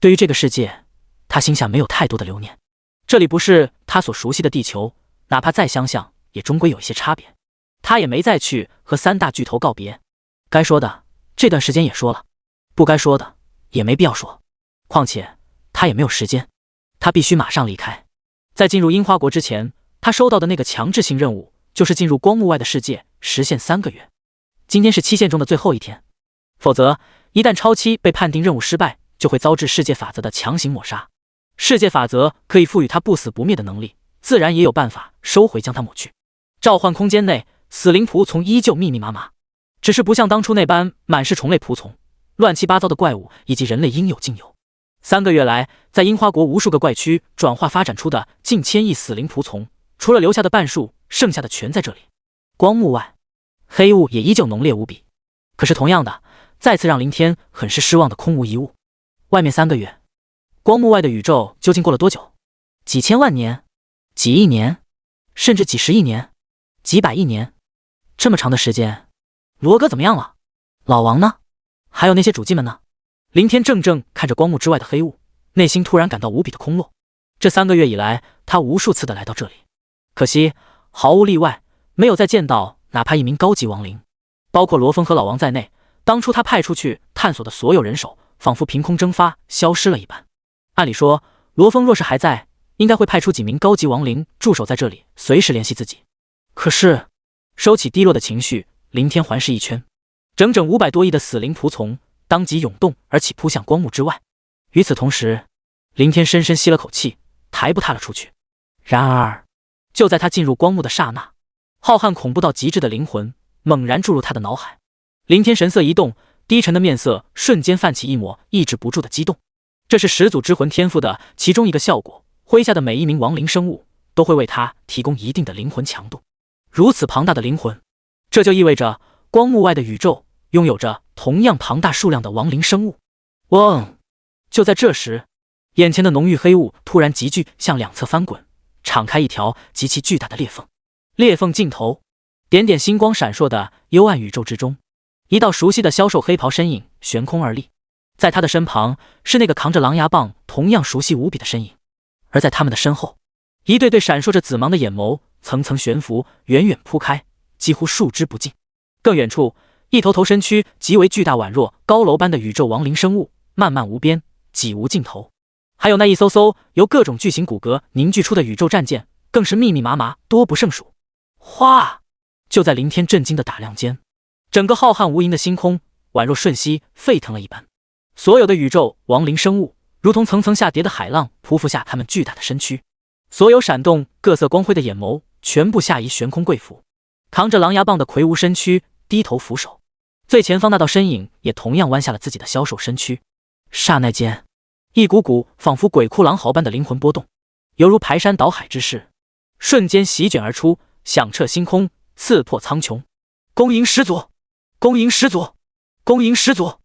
对于这个世界，他心下没有太多的留念。这里不是他所熟悉的地球，哪怕再相像，也终归有一些差别。他也没再去和3大巨头告别，该说的这段时间也说了，不该说的也没必要说。况且他也没有时间，他必须马上离开。在进入樱花国之前，他收到的那个强制性任务就是进入光幕外的世界，时限3个月。今天是期限中的最后一天，否则一旦超期被判定任务失败，就会遭致世界法则的强行抹杀。世界法则可以赋予他不死不灭的能力，自然也有办法收回将他抹去。召唤空间内，死灵仆从依旧密密麻麻，只是不像当初那般满是虫类仆从、乱七八糟的怪物以及人类应有尽有。3个月来，在樱花国无数个怪区转化发展出的近1000亿死灵仆从，除了留下的半数，剩下的全在这里。光幕外，黑雾也依旧浓烈无比，可是同样的，再次让林天很是失望的空无一物。外面3个月，光幕外的宇宙究竟过了多久？几千万年？几亿年？甚至几10亿年？几百亿年？这么长的时间，罗哥怎么样了？老王呢？还有那些主祭们呢？林天怔怔看着光幕之外的黑雾，内心突然感到无比的空落。这3个月以来，他无数次的来到这里，可惜毫无例外，没有再见到哪怕一名高级亡灵。包括罗峰和老王在内，当初他派出去探索的所有人手，仿佛凭空蒸发，消失了一般。按理说，罗峰若是还在，应该会派出几名高级亡灵驻守在这里，随时联系自己。可是，收起低落的情绪，林天环视一圈，整整500多亿的死灵仆从当即涌动而起，扑向光幕之外。与此同时，林天深深吸了口气，抬步踏了出去。然而，就在他进入光幕的刹那，浩瀚恐怖到极致的灵魂猛然注入他的脑海。林天神色一动，低沉的面色瞬间泛起一抹抑制不住的激动。这是始祖之魂天赋的其中一个效果，麾下的每一名亡灵生物都会为他提供一定的灵魂强度。如此庞大的灵魂，这就意味着光幕外的宇宙拥有着同样庞大数量的亡灵生物。嗡！就在这时，眼前的浓郁黑雾突然急剧向两侧翻滚，敞开一条极其巨大的裂缝。裂缝尽头，点点星光闪烁的幽暗宇宙之中，一道熟悉的消瘦黑袍身影悬空而立。在他的身旁是那个扛着狼牙棒同样熟悉无比的身影，而在他们的身后，一对对闪烁着紫芒的眼眸层层悬浮，远远铺开，几乎数之不尽。更远处，一头头身躯极为巨大，宛若高楼般的宇宙亡灵生物，漫漫无边，几无尽头。还有那一艘艘由各种巨型骨骼凝聚出的宇宙战舰，更是密密麻麻，多不胜数。哗！就在林天震惊的打量间，整个浩瀚无垠的星空宛若瞬息沸腾了一般，所有的宇宙亡灵生物如同层层下叠的海浪，匍匐下他们巨大的身躯，所有闪动各色光辉的眼眸全部下移悬空跪伏，扛着狼牙棒的魁梧身躯低头俯首。最前方那道身影也同样弯下了自己的消瘦身躯。刹那间，一股股仿佛鬼哭狼嚎般的灵魂波动，犹如排山倒海之势，瞬间席卷而出，响彻星空，刺破苍穹。恭迎始祖！恭迎始祖！恭迎始祖！